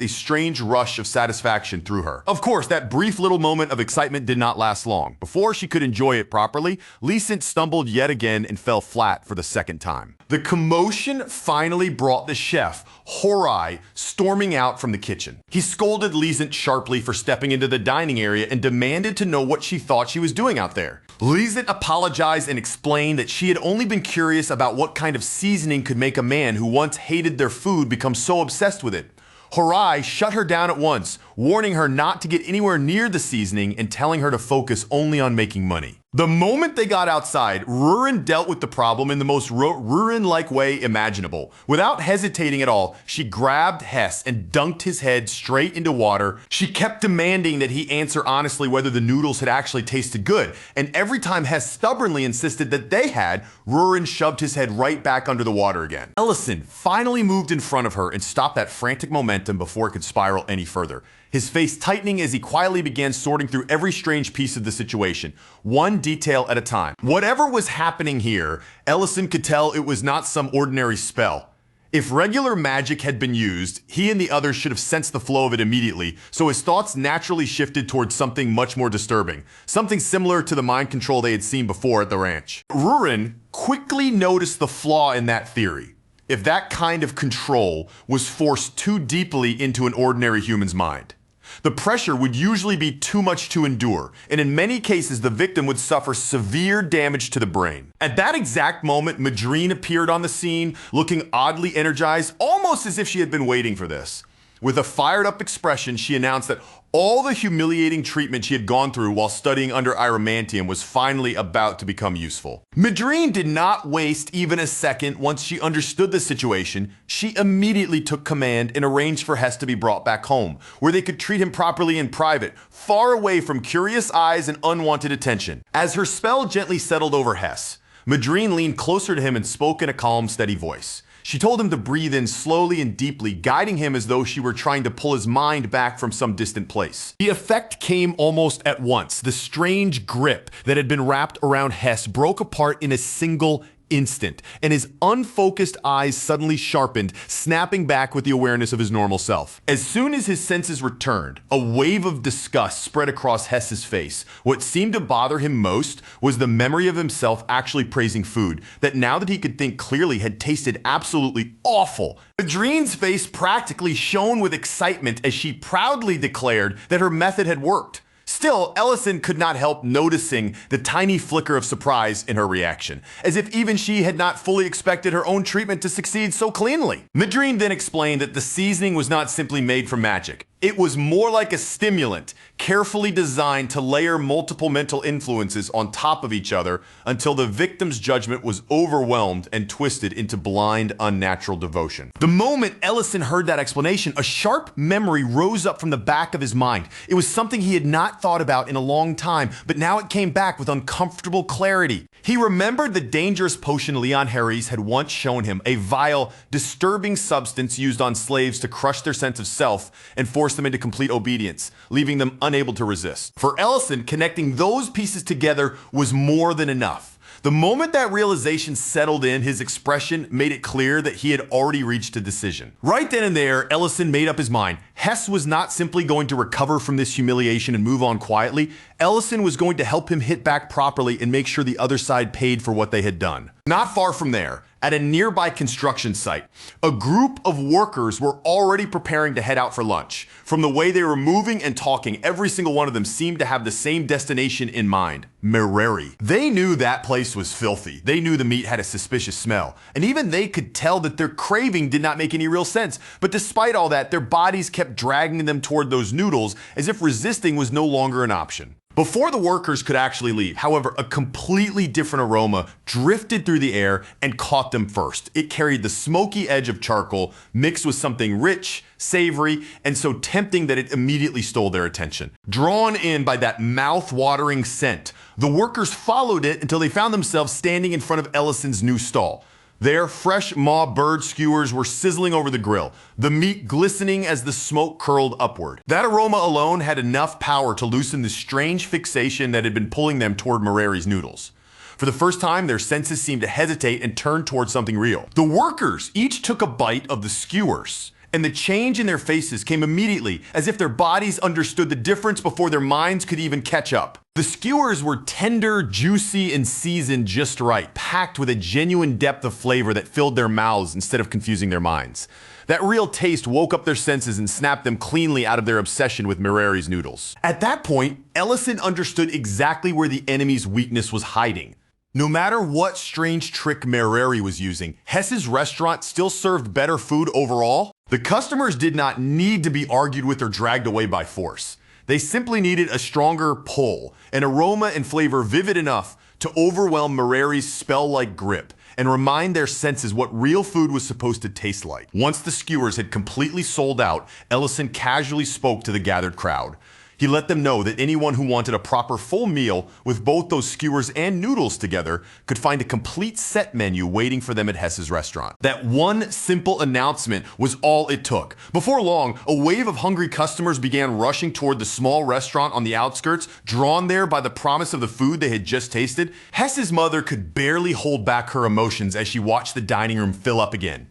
a strange rush of satisfaction through her. Of course, that brief little moment of excitement did not last long. Before she could enjoy it properly, Liesent stumbled yet again and fell flat for the second time. The commotion finally brought the chef, Horai, storming out from the kitchen. He scolded Liesent sharply for stepping into the dining area and demanded to know what she thought she was doing out there. Liesent apologized and explained that she had only been curious about what kind of seasoning could make a man who once hated their food become so obsessed with it. Horai shut her down at once, warning her not to get anywhere near the seasoning and telling her to focus only on making money. The moment they got outside, Rurin dealt with the problem in the most Rurin-like way imaginable. Without hesitating at all, she grabbed Hess and dunked his head straight into water. She kept demanding that he answer honestly whether the noodles had actually tasted good, and every time Hess stubbornly insisted that they had, Rurin shoved his head right back under the water again. Ellison finally moved in front of her and stopped that frantic momentum before it could spiral any further. His face tightening as he quietly began sorting through every strange piece of the situation, one detail at a time. Whatever was happening here, Ellison could tell it was not some ordinary spell. If regular magic had been used, he and the others should have sensed the flow of it immediately, so his thoughts naturally shifted towards something much more disturbing, something similar to the mind control they had seen before at the ranch. Rurin quickly noticed the flaw in that theory. If that kind of control was forced too deeply into an ordinary human's mind, the pressure would usually be too much to endure, and in many cases the victim would suffer severe damage to the brain. At that exact moment, Madrine appeared on the scene, looking oddly energized, almost as if she had been waiting for this. With a fired-up expression, she announced that all the humiliating treatment she had gone through while studying under Iramantium was finally about to become useful. Madrine did not waste even a second. Once she understood the situation, she immediately took command and arranged for Hess to be brought back home, where they could treat him properly in private, far away from curious eyes and unwanted attention. As her spell gently settled over Hess, Madrine leaned closer to him and spoke in a calm, steady voice. She told him to breathe in slowly and deeply, guiding him as though she were trying to pull his mind back from some distant place. The effect came almost at once. The strange grip that had been wrapped around Hess broke apart in a single instant, and his unfocused eyes suddenly sharpened, snapping back with the awareness of his normal self. As soon as his senses returned, a wave of disgust spread across Hess's face. What seemed to bother him most was the memory of himself actually praising food that, now that he could think clearly, had tasted absolutely awful. Madrine's face practically shone with excitement as she proudly declared that her method had worked. Still, Ellison could not help noticing the tiny flicker of surprise in her reaction, as if even she had not fully expected her own treatment to succeed so cleanly. Madrine then explained that the seasoning was not simply made from magic. It was more like a stimulant, carefully designed to layer multiple mental influences on top of each other until the victim's judgment was overwhelmed and twisted into blind, unnatural devotion. The moment Ellison heard that explanation, a sharp memory rose up from the back of his mind. It was something he had not thought about in a long time, but now it came back with uncomfortable clarity. He remembered the dangerous potion Leon Harries had once shown him, a vile, disturbing substance used on slaves to crush their sense of self and force force them into complete obedience, leaving them unable to resist. For Ellison, connecting those pieces together was more than enough. The moment that realization settled in, his expression made it clear that he had already reached a decision. Right then and there, Ellison made up his mind. Hess was not simply going to recover from this humiliation and move on quietly. Ellison was going to help him hit back properly and make sure the other side paid for what they had done. Not far from there, at a nearby construction site, a group of workers were already preparing to head out for lunch. From the way they were moving and talking, every single one of them seemed to have the same destination in mind: Merari. They knew that place was filthy. They knew the meat had a suspicious smell. And even they could tell that their craving did not make any real sense. But despite all that, their bodies kept dragging them toward those noodles as if resisting was no longer an option. Before the workers could actually leave, however, a completely different aroma drifted through the air and caught them first. It carried the smoky edge of charcoal mixed with something rich, savory, and so tempting that it immediately stole their attention. Drawn in by that mouth-watering scent, the workers followed it until they found themselves standing in front of Ellison's new stall. There, fresh maw bird skewers were sizzling over the grill, the meat glistening as the smoke curled upward. That aroma alone had enough power to loosen the strange fixation that had been pulling them toward Merari's noodles. For the first time, their senses seemed to hesitate and turn toward something real. The workers each took a bite of the skewers, and the change in their faces came immediately, as if their bodies understood the difference before their minds could even catch up. The skewers were tender, juicy, and seasoned just right, packed with a genuine depth of flavor that filled their mouths instead of confusing their minds. That real taste woke up their senses and snapped them cleanly out of their obsession with Merari's noodles. At that point, Ellison understood exactly where the enemy's weakness was hiding. No matter what strange trick Merari was using, Hess's restaurant still served better food overall. The customers did not need to be argued with or dragged away by force. They simply needed a stronger pull, an aroma and flavor vivid enough to overwhelm Merari's spell-like grip and remind their senses what real food was supposed to taste like. Once the skewers had completely sold out, Ellison casually spoke to the gathered crowd. He let them know that anyone who wanted a proper full meal with both those skewers and noodles together could find a complete set menu waiting for them at Hess's restaurant. That one simple announcement was all it took. Before long, a wave of hungry customers began rushing toward the small restaurant on the outskirts, drawn there by the promise of the food they had just tasted. Hess's mother could barely hold back her emotions as she watched the dining room fill up again.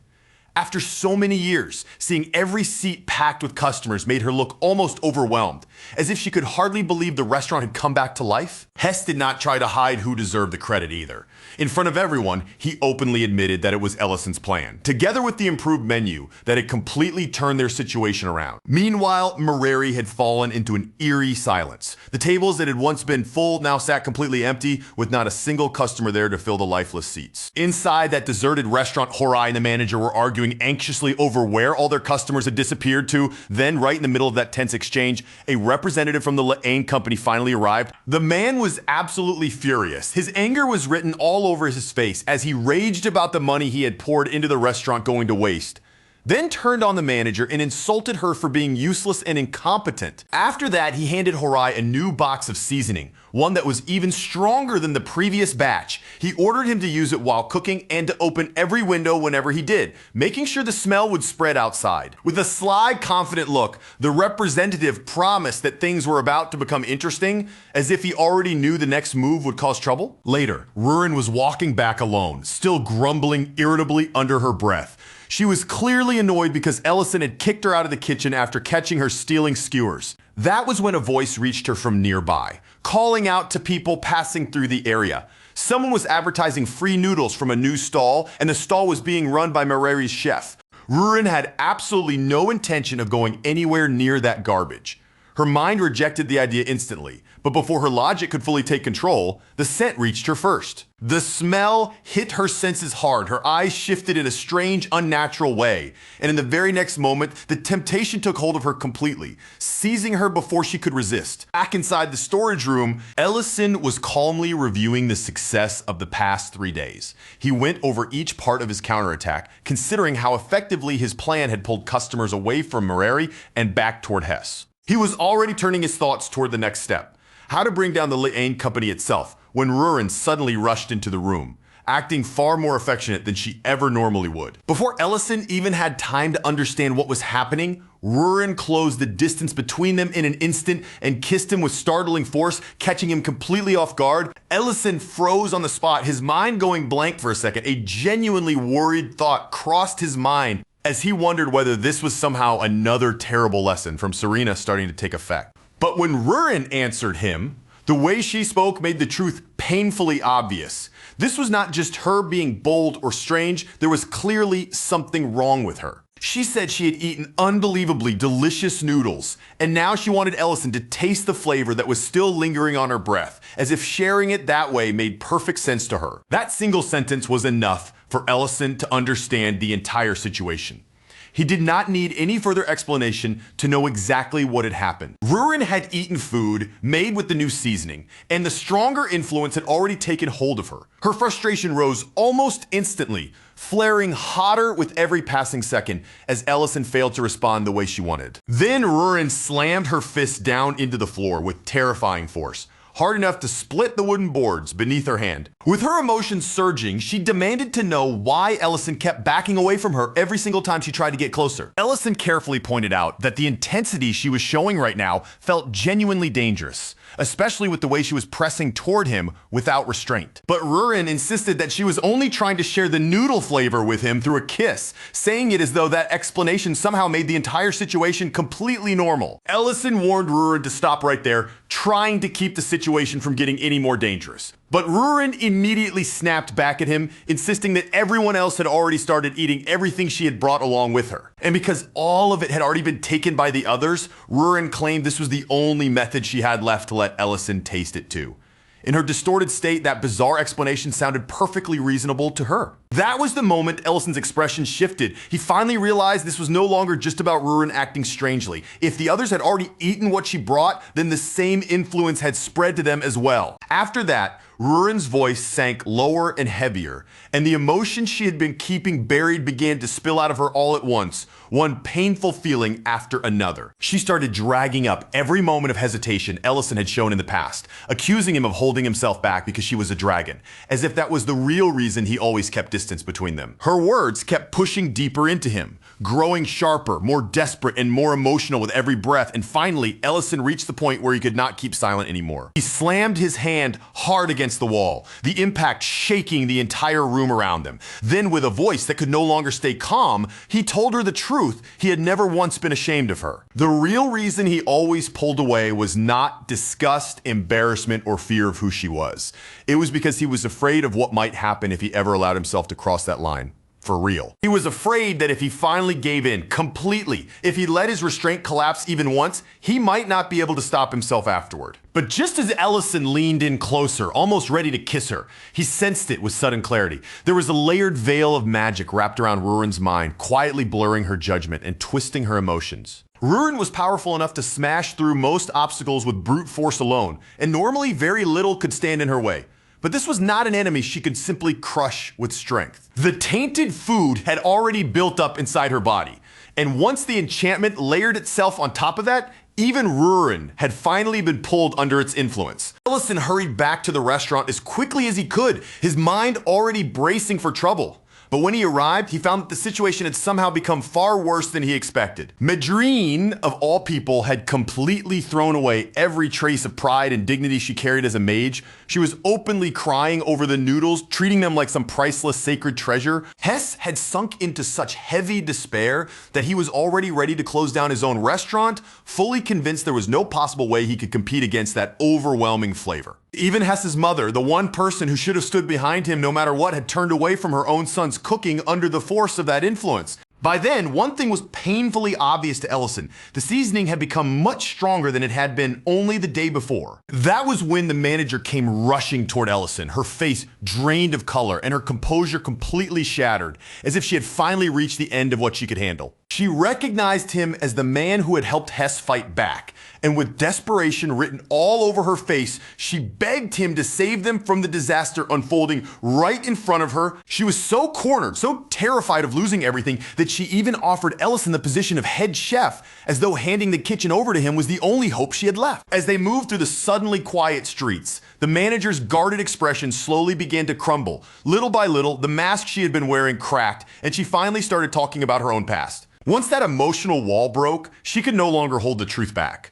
After so many years, seeing every seat packed with customers made her look almost overwhelmed, as if she could hardly believe the restaurant had come back to life. Hess did not try to hide who deserved the credit either. In front of everyone, he openly admitted that it was Ellison's plan, together with the improved menu that had completely turned their situation around. Meanwhile, Merari had fallen into an eerie silence. The tables that had once been full now sat completely empty, with not a single customer there to fill the lifeless seats. Inside that deserted restaurant, Horai and the manager were arguing anxiously over where all their customers had disappeared to. Then, right in the middle of that tense exchange, a representative from the Lane company finally arrived. The man was absolutely furious. His anger was written all over his face as he raged about the money he had poured into the restaurant going to waste. Then turned on the manager and insulted her for being useless and incompetent. After that, he handed Horai a new box of seasoning, one that was even stronger than the previous batch. He ordered him to use it while cooking and to open every window whenever he did, making sure the smell would spread outside. With a sly, confident look, the representative promised that things were about to become interesting, as if he already knew the next move would cause trouble. Later, Rurin was walking back alone, still grumbling irritably under her breath. She was clearly annoyed because Ellison had kicked her out of the kitchen after catching her stealing skewers. That was when a voice reached her from nearby, calling out to people passing through the area. Someone was advertising free noodles from a new stall, and the stall was being run by Merari's chef. Rurin had absolutely no intention of going anywhere near that garbage. Her mind rejected the idea instantly, but before her logic could fully take control, the scent reached her first. The smell hit her senses hard. Her eyes shifted in a strange, unnatural way, and in the very next moment, the temptation took hold of her completely, seizing her before she could resist. Back inside the storage room, Ellison was calmly reviewing the success of the past 3 days. He went over each part of his counterattack, considering how effectively his plan had pulled customers away from Merari and back toward Hess. He was already turning his thoughts toward the next step, how to bring down the Lane company itself, when Rurin suddenly rushed into the room. acting far more affectionate than she ever normally would. Before Ellison even had time to understand what was happening, Rurin closed the distance between them in an instant and kissed him with startling force, catching him completely off guard. Ellison froze on the spot, his mind going blank for a second. A genuinely worried thought crossed his mind as he wondered whether this was somehow another terrible lesson from Serena starting to take effect. But when Rurin answered him, the way she spoke made the truth painfully obvious. This was not just her being bold or strange, there was clearly something wrong with her. She said she had eaten unbelievably delicious noodles, and now she wanted Ellison to taste the flavor that was still lingering on her breath, as if sharing it that way made perfect sense to her. That single sentence was enough for Ellison to understand the entire situation. He did not need any further explanation to know exactly what had happened. Rurin had eaten food made with the new seasoning, and the stronger influence had already taken hold of her. Her frustration rose almost instantly, flaring hotter with every passing second as Ellison failed to respond the way she wanted. Then Rurin slammed her fist down into the floor with terrifying force, hard enough to split the wooden boards beneath her hand. With her emotions surging, she demanded to know why Ellison kept backing away from her every single time she tried to get closer. Ellison carefully pointed out that the intensity she was showing right now felt genuinely dangerous, especially with the way she was pressing toward him without restraint. But Rurin insisted that she was only trying to share the noodle flavor with him through a kiss, saying it as though that explanation somehow made the entire situation completely normal. Ellison warned Rurin to stop right there, trying to keep the situation from getting any more dangerous. But Rurin immediately snapped back at him, insisting that everyone else had already started eating everything she had brought along with her. And because all of it had already been taken by the others, Rurin claimed this was the only method she had left to let Ellison taste it too. In her distorted state, that bizarre explanation sounded perfectly reasonable to her. That was the moment Ellison's expression shifted. He finally realized this was no longer just about Rurin acting strangely. If the others had already eaten what she brought, then the same influence had spread to them as well. After that, Rurin's voice sank lower and heavier, and the emotion she had been keeping buried began to spill out of her all at once, one painful feeling after another. She started dragging up every moment of hesitation Ellison had shown in the past, accusing him of holding himself back because she was a dragon, as if that was the real reason he always kept distance between them. Her words kept pushing deeper into him, growing sharper, more desperate, and more emotional with every breath, and finally, Ellison reached the point where he could not keep silent anymore. He slammed his hand hard against the wall, the impact shaking the entire room around them. Then, with a voice that could no longer stay calm, he told her the truth. He had never once been ashamed of her. The real reason he always pulled away was not disgust, embarrassment, or fear of who she was. It was because he was afraid of what might happen if he ever allowed himself to cross that line. For real. He was afraid that if he finally gave in completely, if he let his restraint collapse even once, he might not be able to stop himself afterward. But just as Ellison leaned in closer, almost ready to kiss her, he sensed it with sudden clarity. There was a layered veil of magic wrapped around Rurin's mind, quietly blurring her judgment and twisting her emotions. Rurin was powerful enough to smash through most obstacles with brute force alone, and normally very little could stand in her way. But this was not an enemy she could simply crush with strength. The tainted food had already built up inside her body, and once the enchantment layered itself on top of that, even Rurin had finally been pulled under its influence. Ellison hurried back to the restaurant as quickly as he could, his mind already bracing for trouble. But when he arrived, he found that the situation had somehow become far worse than he expected. Madrine, of all people, had completely thrown away every trace of pride and dignity she carried as a mage. She was openly crying over the noodles, treating them like some priceless sacred treasure. Hess had sunk into such heavy despair that he was already ready to close down his own restaurant, fully convinced there was no possible way he could compete against that overwhelming flavor. Even Hess's mother, the one person who should have stood behind him no matter what, had turned away from her own son's cooking under the force of that influence. By then, one thing was painfully obvious to Ellison. The seasoning had become much stronger than it had been only the day before. That was when the manager came rushing toward Ellison, her face drained of color and her composure completely shattered, as if she had finally reached the end of what she could handle. She recognized him as the man who had helped Hess fight back, and with desperation written all over her face, she begged him to save them from the disaster unfolding right in front of her. She was so cornered, so terrified of losing everything, that she even offered Ellison the position of head chef, as though handing the kitchen over to him was the only hope she had left. As they moved through the suddenly quiet streets, the manager's guarded expression slowly began to crumble. Little by little, the mask she had been wearing cracked, and she finally started talking about her own past. Once that emotional wall broke, she could no longer hold the truth back.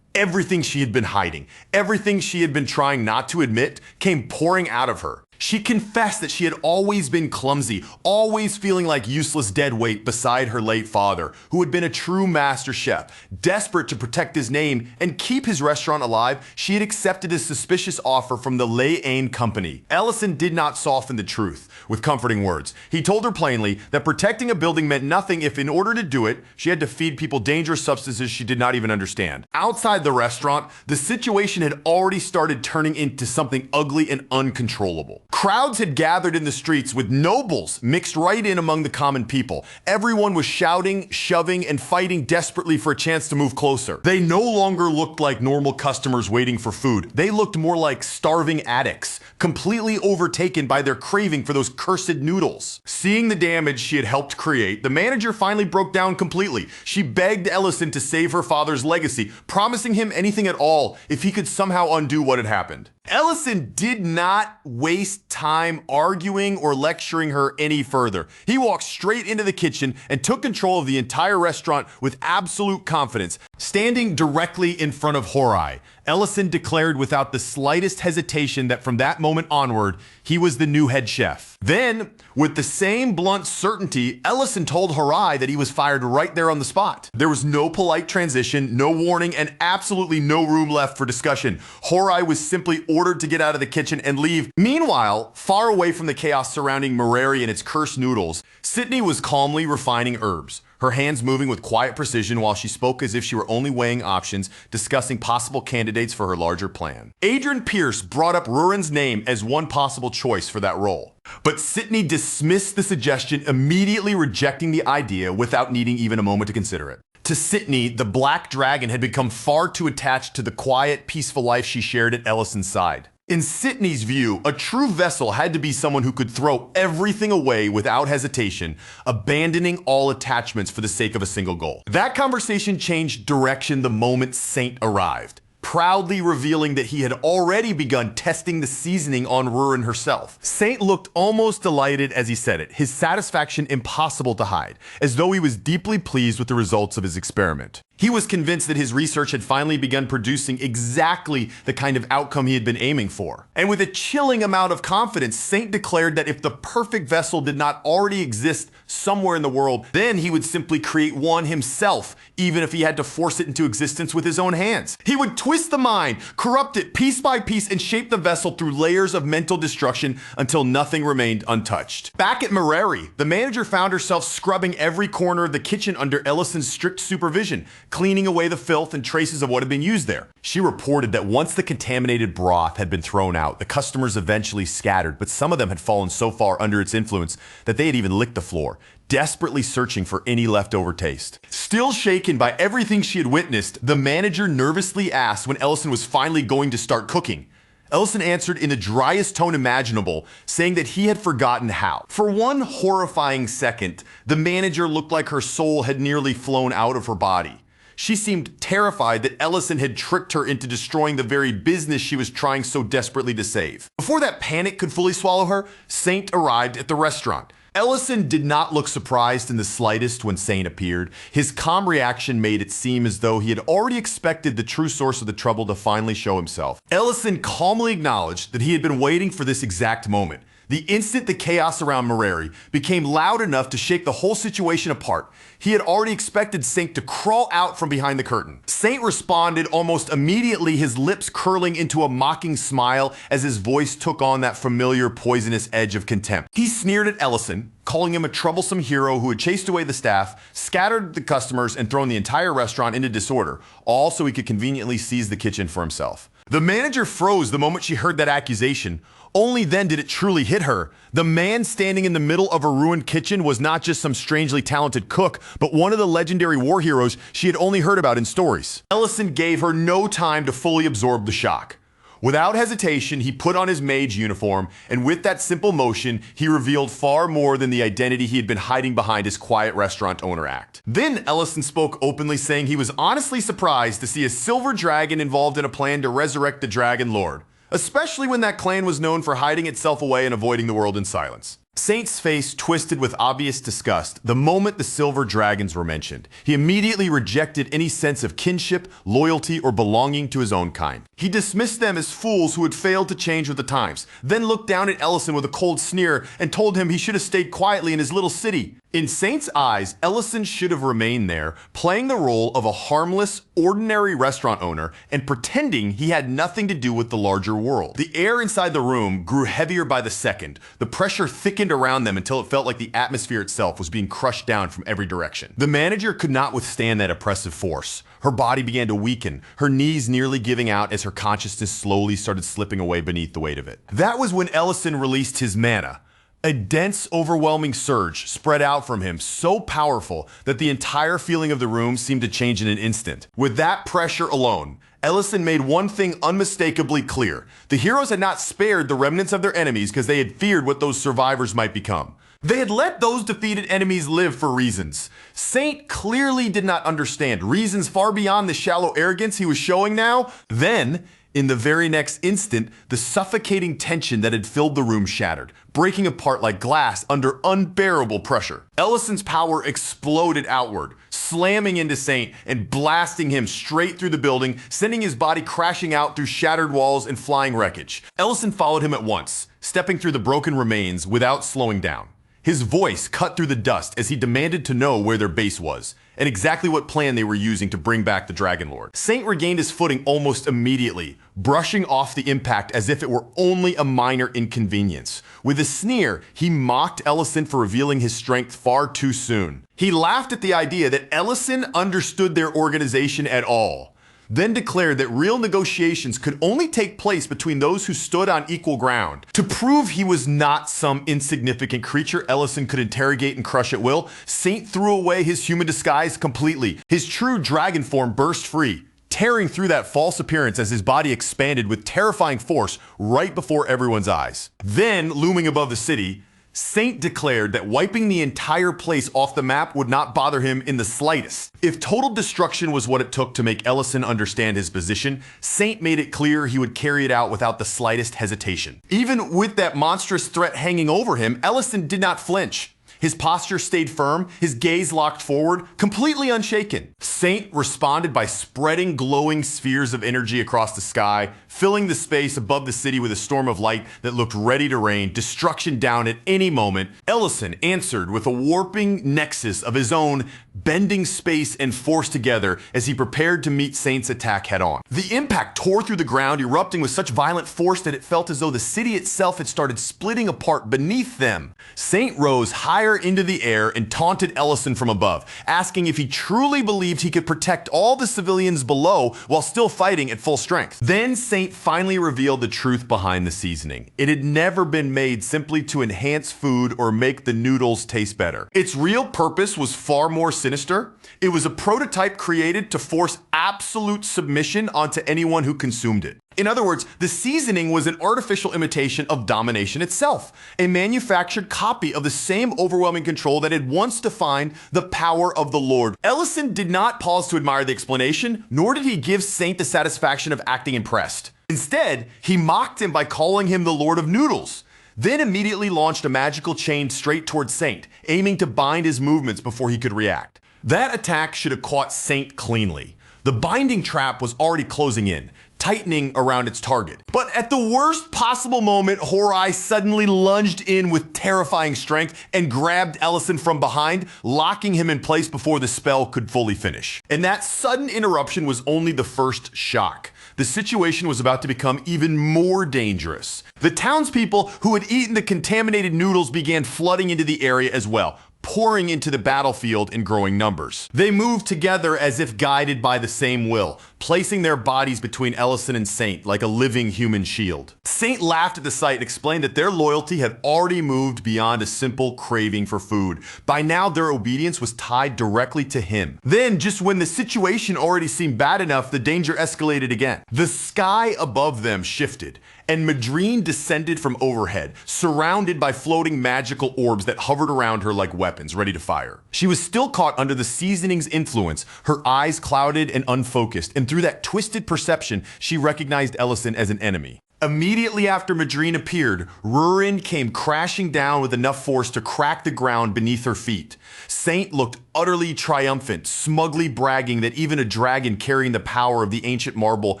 Everything she had been hiding, everything she had been trying not to admit, came pouring out of her. She confessed that she had always been clumsy, always feeling like useless dead weight beside her late father, who had been a true master chef. Desperate to protect his name and keep his restaurant alive, she had accepted a suspicious offer from the Lei Ain company. Ellison did not soften the truth with comforting words. He told her plainly that protecting a building meant nothing if, in order to do it, she had to feed people dangerous substances she did not even understand. Outside the restaurant, the situation had already started turning into something ugly and uncontrollable. Crowds had gathered in the streets with nobles mixed right in among the common people. Everyone was shouting, shoving, and fighting desperately for a chance to move closer. They no longer looked like normal customers waiting for food. They looked more like starving addicts, completely overtaken by their craving for those cursed noodles. Seeing the damage she had helped create, the manager finally broke down completely. She begged Ellison to save her father's legacy, promising him anything at all if he could somehow undo what had happened. Ellison did not waste time arguing or lecturing her any further. He walked straight into the kitchen and took control of the entire restaurant with absolute confidence. Standing directly in front of Horai, Ellison declared without the slightest hesitation that from that moment onward, he was the new head chef. Then, with the same blunt certainty, Ellison told Horai that he was fired right there on the spot. There was no polite transition, no warning, and absolutely no room left for discussion. Horai was simply ordered to get out of the kitchen and leave. Meanwhile, far away from the chaos surrounding Mareri and its cursed noodles, Sydney was calmly refining herbs, her hands moving with quiet precision while she spoke as if she were only weighing options, discussing possible candidates for her larger plan. Adrian Pierce brought up Rurin's name as one possible choice for that role. But Sydney dismissed the suggestion, immediately rejecting the idea without needing even a moment to consider it. To Sydney, the Black Dragon had become far too attached to the quiet, peaceful life she shared at Ellison's side. In Sydney's view, a true vessel had to be someone who could throw everything away without hesitation, abandoning all attachments for the sake of a single goal. That conversation changed direction the moment Saint arrived, proudly revealing that he had already begun testing the seasoning on Rurin herself. Saint looked almost delighted as he said it, his satisfaction impossible to hide, as though he was deeply pleased with the results of his experiment. He was convinced that his research had finally begun producing exactly the kind of outcome he had been aiming for. And with a chilling amount of confidence, Saint declared that if the perfect vessel did not already exist somewhere in the world, then he would simply create one himself, even if he had to force it into existence with his own hands. He would twist the mind, corrupt it piece by piece, and shape the vessel through layers of mental destruction until nothing remained untouched. Back at Mareri, the manager found herself scrubbing every corner of the kitchen under Ellison's strict supervision, cleaning away the filth and traces of what had been used there. She reported that once the contaminated broth had been thrown out, the customers eventually scattered, but some of them had fallen so far under its influence that they had even licked the floor, desperately searching for any leftover taste. Still shaken by everything she had witnessed, the manager nervously asked when Ellison was finally going to start cooking. Ellison answered in the driest tone imaginable, saying that he had forgotten how. For one horrifying second, the manager looked like her soul had nearly flown out of her body. She seemed terrified that Ellison had tricked her into destroying the very business she was trying so desperately to save. Before that panic could fully swallow her, Saint arrived at the restaurant. Ellison did not look surprised in the slightest when Saint appeared. His calm reaction made it seem as though he had already expected the true source of the trouble to finally show himself. Ellison calmly acknowledged that he had been waiting for this exact moment. The instant the chaos around Mareri became loud enough to shake the whole situation apart, he had already expected Saint to crawl out from behind the curtain. Saint responded almost immediately, his lips curling into a mocking smile as his voice took on that familiar poisonous edge of contempt. He sneered at Ellison, calling him a troublesome hero who had chased away the staff, scattered the customers, and thrown the entire restaurant into disorder, all so he could conveniently seize the kitchen for himself. The manager froze the moment she heard that accusation. Only then did it truly hit her. The man standing in the middle of a ruined kitchen was not just some strangely talented cook, but one of the legendary war heroes she had only heard about in stories. Ellison gave her no time to fully absorb the shock. Without hesitation, he put on his mage uniform, and with that simple motion, he revealed far more than the identity he had been hiding behind his quiet restaurant owner act. Then Ellison spoke openly, saying he was honestly surprised to see a silver dragon involved in a plan to resurrect the Dragon Lord, especially when that clan was known for hiding itself away and avoiding the world in silence. Saint's face twisted with obvious disgust the moment the silver dragons were mentioned. He immediately rejected any sense of kinship, loyalty, or belonging to his own kind. He dismissed them as fools who had failed to change with the times, then looked down at Ellison with a cold sneer and told him he should have stayed quietly in his little city. In Saint's eyes, Ellison should have remained there, playing the role of a harmless, ordinary restaurant owner and pretending he had nothing to do with the larger world. The air inside the room grew heavier by the second. The pressure thickened around them until it felt like the atmosphere itself was being crushed down from every direction. The manager could not withstand that oppressive force. Her body began to weaken, her knees nearly giving out as her consciousness slowly started slipping away beneath the weight of it. That was when Ellison released his mana. A dense, overwhelming surge spread out from him, so powerful that the entire feeling of the room seemed to change in an instant. With that pressure alone, Ellison made one thing unmistakably clear. The heroes had not spared the remnants of their enemies because they had feared what those survivors might become. They had let those defeated enemies live for reasons. Saint clearly did not understand, reasons far beyond the shallow arrogance he was showing now. Then, in the very next instant, the suffocating tension that had filled the room shattered, breaking apart like glass under unbearable pressure. Ellison's power exploded outward, slamming into Saint and blasting him straight through the building, sending his body crashing out through shattered walls and flying wreckage. Ellison followed him at once, stepping through the broken remains without slowing down. His voice cut through the dust as he demanded to know where their base was, and exactly what plan they were using to bring back the Dragon Lord. Saint regained his footing almost immediately, brushing off the impact as if it were only a minor inconvenience. With a sneer, he mocked Ellison for revealing his strength far too soon. He laughed at the idea that Ellison understood their organization at all, then declared that real negotiations could only take place between those who stood on equal ground. To prove he was not some insignificant creature Ellison could interrogate and crush at will, Saint threw away his human disguise completely. His true dragon form burst free, tearing through that false appearance as his body expanded with terrifying force right before everyone's eyes. Then, looming above the city, Saint declared that wiping the entire place off the map would not bother him in the slightest. If total destruction was what it took to make Ellison understand his position, Saint made it clear he would carry it out without the slightest hesitation. Even with that monstrous threat hanging over him, Ellison did not flinch. His posture stayed firm, his gaze locked forward, completely unshaken. Saint responded by spreading glowing spheres of energy across the sky, filling the space above the city with a storm of light that looked ready to rain destruction down at any moment. Ellison answered with a warping nexus of his own, bending space and force together as he prepared to meet Saint's attack head-on. The impact tore through the ground, erupting with such violent force that it felt as though the city itself had started splitting apart beneath them. Saint rose higher into the air and taunted Ellison from above, asking if he truly believed he could protect all the civilians below while still fighting at full strength. Then Saint finally revealed the truth behind the seasoning. It had never been made simply to enhance food or make the noodles taste better. Its real purpose was far more sinister. It was a prototype created to force absolute submission onto anyone who consumed it. In other words, the seasoning was an artificial imitation of domination itself, a manufactured copy of the same overwhelming control that had once defined the power of the Lord. Ellison did not pause to admire the explanation, nor did he give Saint the satisfaction of acting impressed. Instead, he mocked him by calling him the Lord of Noodles, then immediately launched a magical chain straight towards Saint, aiming to bind his movements before he could react. That attack should have caught Saint cleanly. The binding trap was already closing in, tightening around its target. But at the worst possible moment, Horai suddenly lunged in with terrifying strength and grabbed Ellison from behind, locking him in place before the spell could fully finish. And that sudden interruption was only the first shock. the situation was about to become even more dangerous. The townspeople who had eaten the contaminated noodles began flooding into the area as well, pouring into the battlefield in growing numbers. They moved together as if guided by the same will, placing their bodies between Ellison and Saint like a living human shield. Saint laughed at the sight and explained that their loyalty had already moved beyond a simple craving for food. By now, their obedience was tied directly to him. Then, just when the situation already seemed bad enough, the danger escalated again. The sky above them shifted, and Madrine descended from overhead, surrounded by floating magical orbs that hovered around her like weapons, ready to fire. She was still caught under the seasoning's influence, her eyes clouded and unfocused, and through that twisted perception, she recognized Ellison as an enemy. Immediately after Madrine appeared, Rurin came crashing down with enough force to crack the ground beneath her feet. Saint looked utterly triumphant, smugly bragging that even a dragon carrying the power of the ancient marble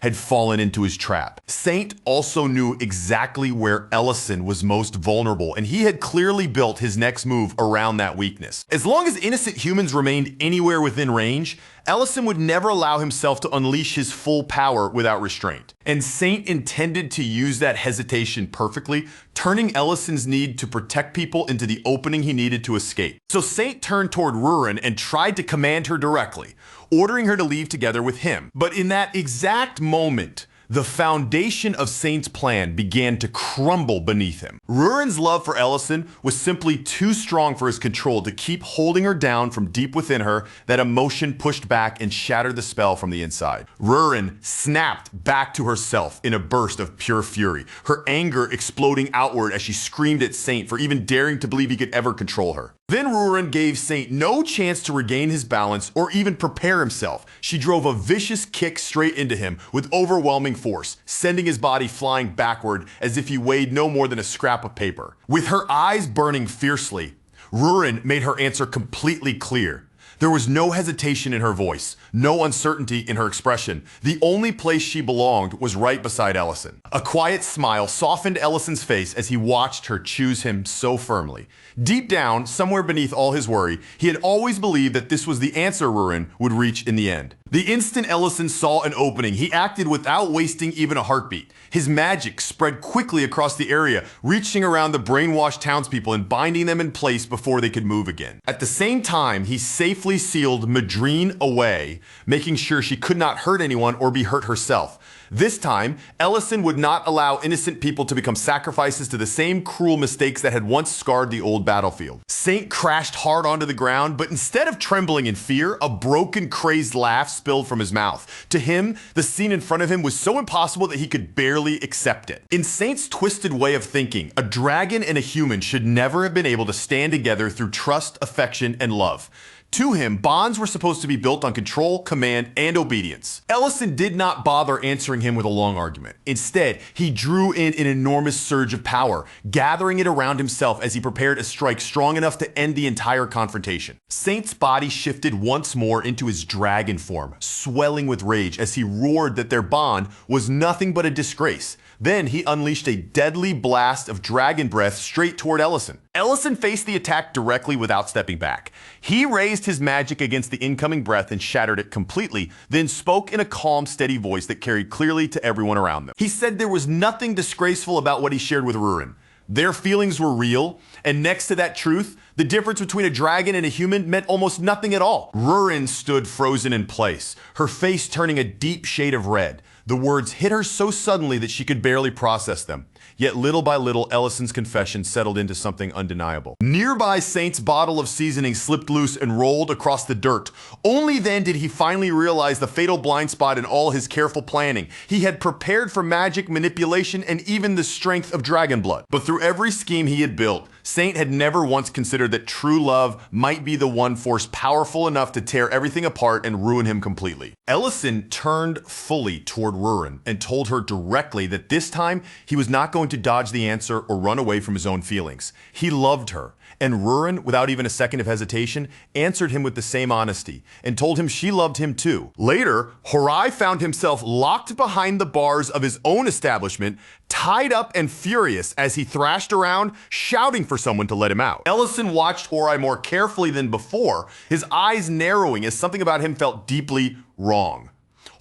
had fallen into his trap. Saint also knew exactly where Ellison was most vulnerable, and he had clearly built his next move around that weakness. As long as innocent humans remained anywhere within range, Ellison would never allow himself to unleash his full power without restraint. And Saint intended to use that hesitation perfectly, turning Ellison's need to protect people into the opening he needed to escape. So Saint turned toward Rurin and tried to command her directly, ordering her to leave together with him. But in that exact moment, the foundation of Saint's plan began to crumble beneath him. Rurin's love for Ellison was simply too strong for his control to keep holding her down from deep within her. That emotion pushed back and shattered the spell from the inside. Rurin snapped back to herself in a burst of pure fury, her anger exploding outward as she screamed at Saint for even daring to believe he could ever control her. Then Rurin gave Saint no chance to regain his balance or even prepare himself. She drove a vicious kick straight into him with overwhelming force, sending his body flying backward as if he weighed no more than a scrap of paper. With her eyes burning fiercely, Rurin made her answer completely clear. There was no hesitation in her voice, no uncertainty in her expression. The only place she belonged was right beside Ellison. A quiet smile softened Ellison's face as he watched her choose him so firmly. Deep down, somewhere beneath all his worry, he had always believed that this was the answer Rurin would reach in the end. The instant Ellison saw an opening, he acted without wasting even a heartbeat. His magic spread quickly across the area, reaching around the brainwashed townspeople and binding them in place before they could move again. At the same time, he safely sealed Madrine away, making sure she could not hurt anyone or be hurt herself. This time, Ellison would not allow innocent people to become sacrifices to the same cruel mistakes that had once scarred the old battlefield. Saint crashed hard onto the ground, but instead of trembling in fear, a broken, crazed laugh spilled from his mouth. To him, the scene in front of him was so impossible that he could barely accept it. In Saint's twisted way of thinking, a dragon and a human should never have been able to stand together through trust, affection, and love. To him, bonds were supposed to be built on control, command, and obedience. Ellison did not bother answering him with a long argument. Instead, he drew in an enormous surge of power, gathering it around himself as he prepared a strike strong enough to end the entire confrontation. Saint's body shifted once more into his dragon form, swelling with rage as he roared that their bond was nothing but a disgrace. Then he unleashed a deadly blast of dragon breath straight toward Ellison. Ellison faced the attack directly without stepping back. He raised his magic against the incoming breath and shattered it completely, then spoke in a calm, steady voice that carried clearly to everyone around them. He said there was nothing disgraceful about what he shared with Rurin. Their feelings were real, and next to that truth, the difference between a dragon and a human meant almost nothing at all. Rurin stood frozen in place, her face turning a deep shade of red. The words hit her so suddenly that she could barely process them. Yet little by little, Ellison's confession settled into something undeniable. Nearby, Saint's bottle of seasoning slipped loose and rolled across the dirt. Only then did he finally realize the fatal blind spot in all his careful planning. He had prepared for magic, manipulation, and even the strength of dragon blood. But through every scheme he had built, Saint had never once considered that true love might be the one force powerful enough to tear everything apart and ruin him completely. Ellison turned fully toward Rurin and told her directly that this time he was not going to dodge the answer or run away from his own feelings. He loved her, and Rurin, without even a second of hesitation, answered him with the same honesty and told him she loved him too. Later, Horai found himself locked behind the bars of his own establishment, tied up and furious as he thrashed around, shouting for someone to let him out. Ellison watched Horai more carefully than before, his eyes narrowing as something about him felt deeply wrong.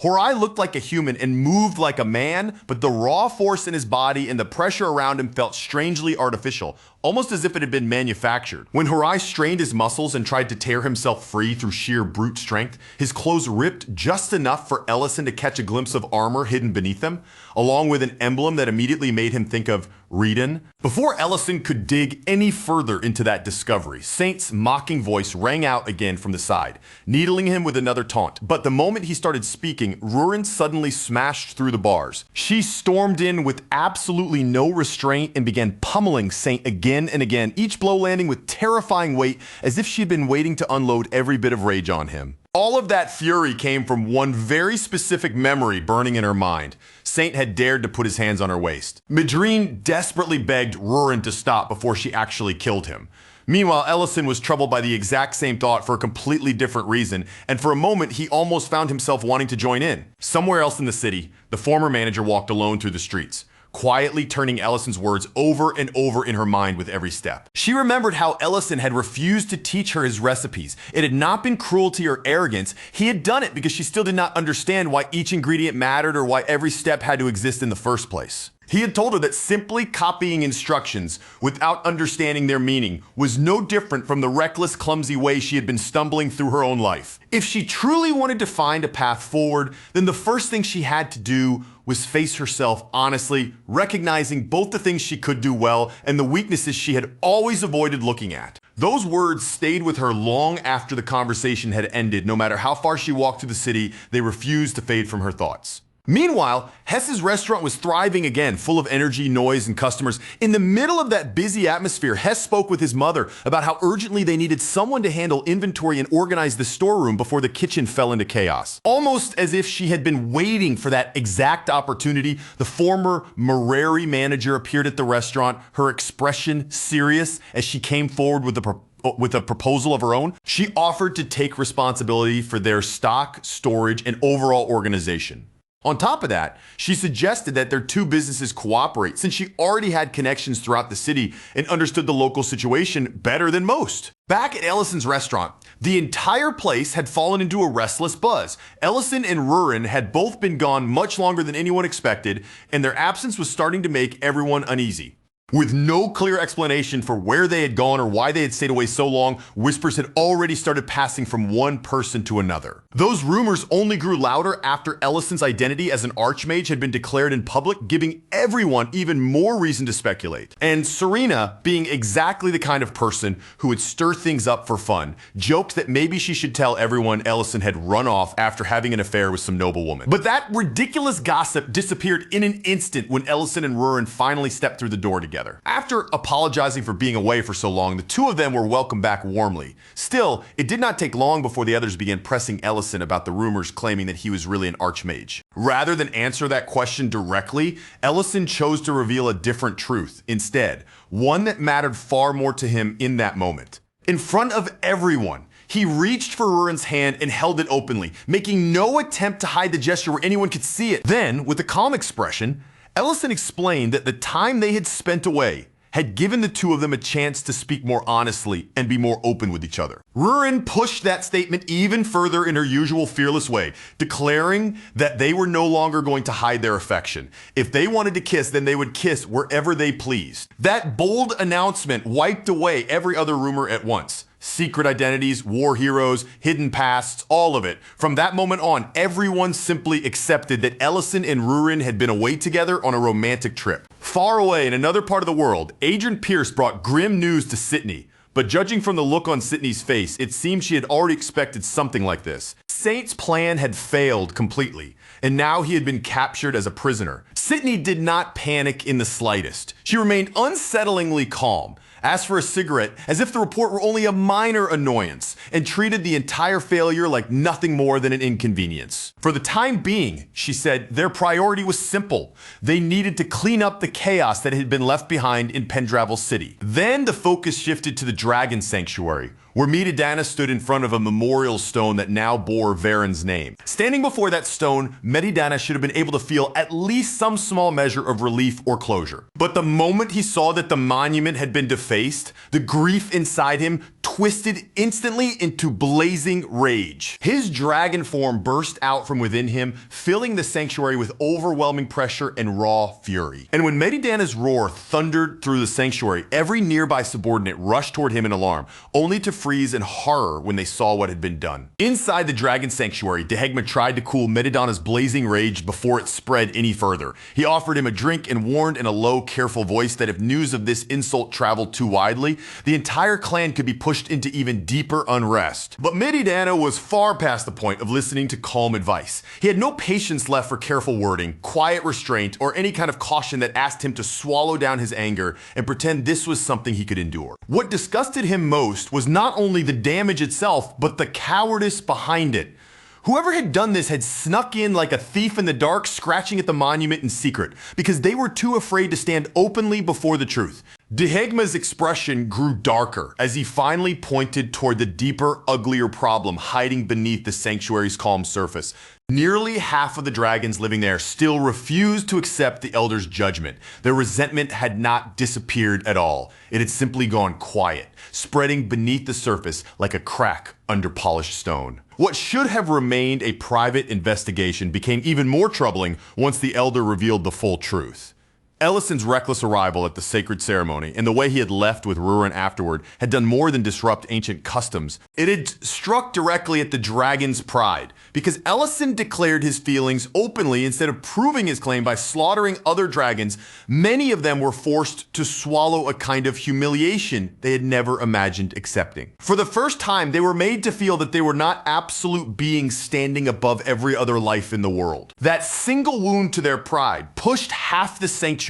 Horai looked like a human and moved like a man, but the raw force in his body and the pressure around him felt strangely artificial, almost as if it had been manufactured. When Horai strained his muscles and tried to tear himself free through sheer brute strength, his clothes ripped just enough for Ellison to catch a glimpse of armor hidden beneath them, along with an emblem that immediately made him think of Reedon. Before Ellison could dig any further into that discovery, Saint's mocking voice rang out again from the side, needling him with another taunt. But the moment he started speaking, Rurin suddenly smashed through the bars. She stormed in with absolutely no restraint and began pummeling Saint again and again, each blow landing with terrifying weight as if she had been waiting to unload every bit of rage on him. All of that fury came from one very specific memory burning in her mind. Saint had dared to put his hands on her waist. Madrine desperately begged Rurin to stop before she actually killed him. Meanwhile, Ellison was troubled by the exact same thought for a completely different reason, and for a moment he almost found himself wanting to join in. Somewhere else in the city, the former manager walked alone through the streets, quietly turning Ellison's words over and over in her mind with every step. She remembered how Ellison had refused to teach her his recipes. It had not been cruelty or arrogance. He had done it because she still did not understand why each ingredient mattered or why every step had to exist in the first place. He had told her that simply copying instructions without understanding their meaning was no different from the reckless, clumsy way she had been stumbling through her own life. If she truly wanted to find a path forward, then the first thing she had to do was face herself honestly, recognizing both the things she could do well and the weaknesses she had always avoided looking at. Those words stayed with her long after the conversation had ended. No matter how far she walked through the city, they refused to fade from her thoughts. Meanwhile, Hess's restaurant was thriving again, full of energy, noise, and customers. In the middle of that busy atmosphere, Hess spoke with his mother about how urgently they needed someone to handle inventory and organize the storeroom before the kitchen fell into chaos. Almost as if she had been waiting for that exact opportunity, the former Mareri manager appeared at the restaurant, her expression serious as she came forward with a proposal of her own. She offered to take responsibility for their stock, storage, and overall organization. On top of that, she suggested that their two businesses cooperate since she already had connections throughout the city and understood the local situation better than most. Back at Ellison's restaurant, the entire place had fallen into a restless buzz. Ellison and Rurin had both been gone much longer than anyone expected, and their absence was starting to make everyone uneasy. With no clear explanation for where they had gone or why they had stayed away so long, whispers had already started passing from one person to another. Those rumors only grew louder after Ellison's identity as an Archmage had been declared in public, giving everyone even more reason to speculate. And Serena, being exactly the kind of person who would stir things up for fun, joked that maybe she should tell everyone Ellison had run off after having an affair with some noblewoman. But that ridiculous gossip disappeared in an instant when Ellison and Rurin finally stepped through the door together. After apologizing for being away for so long, the two of them were welcomed back warmly. Still, it did not take long before the others began pressing Ellison about the rumors claiming that he was really an Archmage. Rather than answer that question directly, Ellison chose to reveal a different truth instead, one that mattered far more to him in that moment. In front of everyone, he reached for Rurin's hand and held it openly, making no attempt to hide the gesture where anyone could see it. Then, with a calm expression, Ellison explained that the time they had spent away had given the two of them a chance to speak more honestly and be more open with each other. Rurin pushed that statement even further in her usual fearless way, declaring that they were no longer going to hide their affection. If they wanted to kiss, then they would kiss wherever they pleased. That bold announcement wiped away every other rumor at once. Secret identities, war heroes, hidden pasts, all of it. From that moment on, everyone simply accepted that Ellison and Rurin had been away together on a romantic trip. Far away in another part of the world, Adrian Pierce brought grim news to Sydney. But judging from the look on Sydney's face, it seemed she had already expected something like this. Saint's plan had failed completely, and now he had been captured as a prisoner. Sydney did not panic in the slightest. She remained unsettlingly calm, asked for a cigarette as if the report were only a minor annoyance, and treated the entire failure like nothing more than an inconvenience. For the time being, she said, their priority was simple. They needed to clean up the chaos that had been left behind in Pendravel City. Then the focus shifted to the Dragon Sanctuary, where Medidana stood in front of a memorial stone that now bore Varen's name. Standing before that stone, Medidana should have been able to feel at least some small measure of relief or closure. But the moment he saw that the monument had been defaced, the grief inside him twisted instantly into blazing rage. His dragon form burst out from within him, filling the sanctuary with overwhelming pressure and raw fury. And when Meridana's roar thundered through the sanctuary, every nearby subordinate rushed toward him in alarm, only to freeze in horror when they saw what had been done. Inside the dragon sanctuary, Dehegma tried to cool Meridana's blazing rage before it spread any further. He offered him a drink and warned in a low, careful voice that if news of this insult traveled too widely, the entire clan could be pushed into even deeper unrest. But Meridana was far past the point of listening to calm advice. He had no patience left for careful wording, quiet restraint, or any kind of caution that asked him to swallow down his anger and pretend this was something he could endure. What disgusted him most was not only the damage itself, but the cowardice behind it. Whoever had done this had snuck in like a thief in the dark, scratching at the monument in secret, because they were too afraid to stand openly before the truth. Dehegma's expression grew darker as he finally pointed toward the deeper, uglier problem hiding beneath the sanctuary's calm surface. Nearly half of the dragons living there still refused to accept the Elder's judgment. Their resentment had not disappeared at all. It had simply gone quiet, spreading beneath the surface like a crack under polished stone. What should have remained a private investigation became even more troubling once the Elder revealed the full truth. Ellison's reckless arrival at the sacred ceremony and the way he had left with Rurin afterward had done more than disrupt ancient customs. It had struck directly at the dragon's pride, because Ellison declared his feelings openly instead of proving his claim by slaughtering other dragons. Many of them were forced to swallow a kind of humiliation they had never imagined accepting. For the first time, they were made to feel that they were not absolute beings standing above every other life in the world. That single wound to their pride pushed half the sanctuary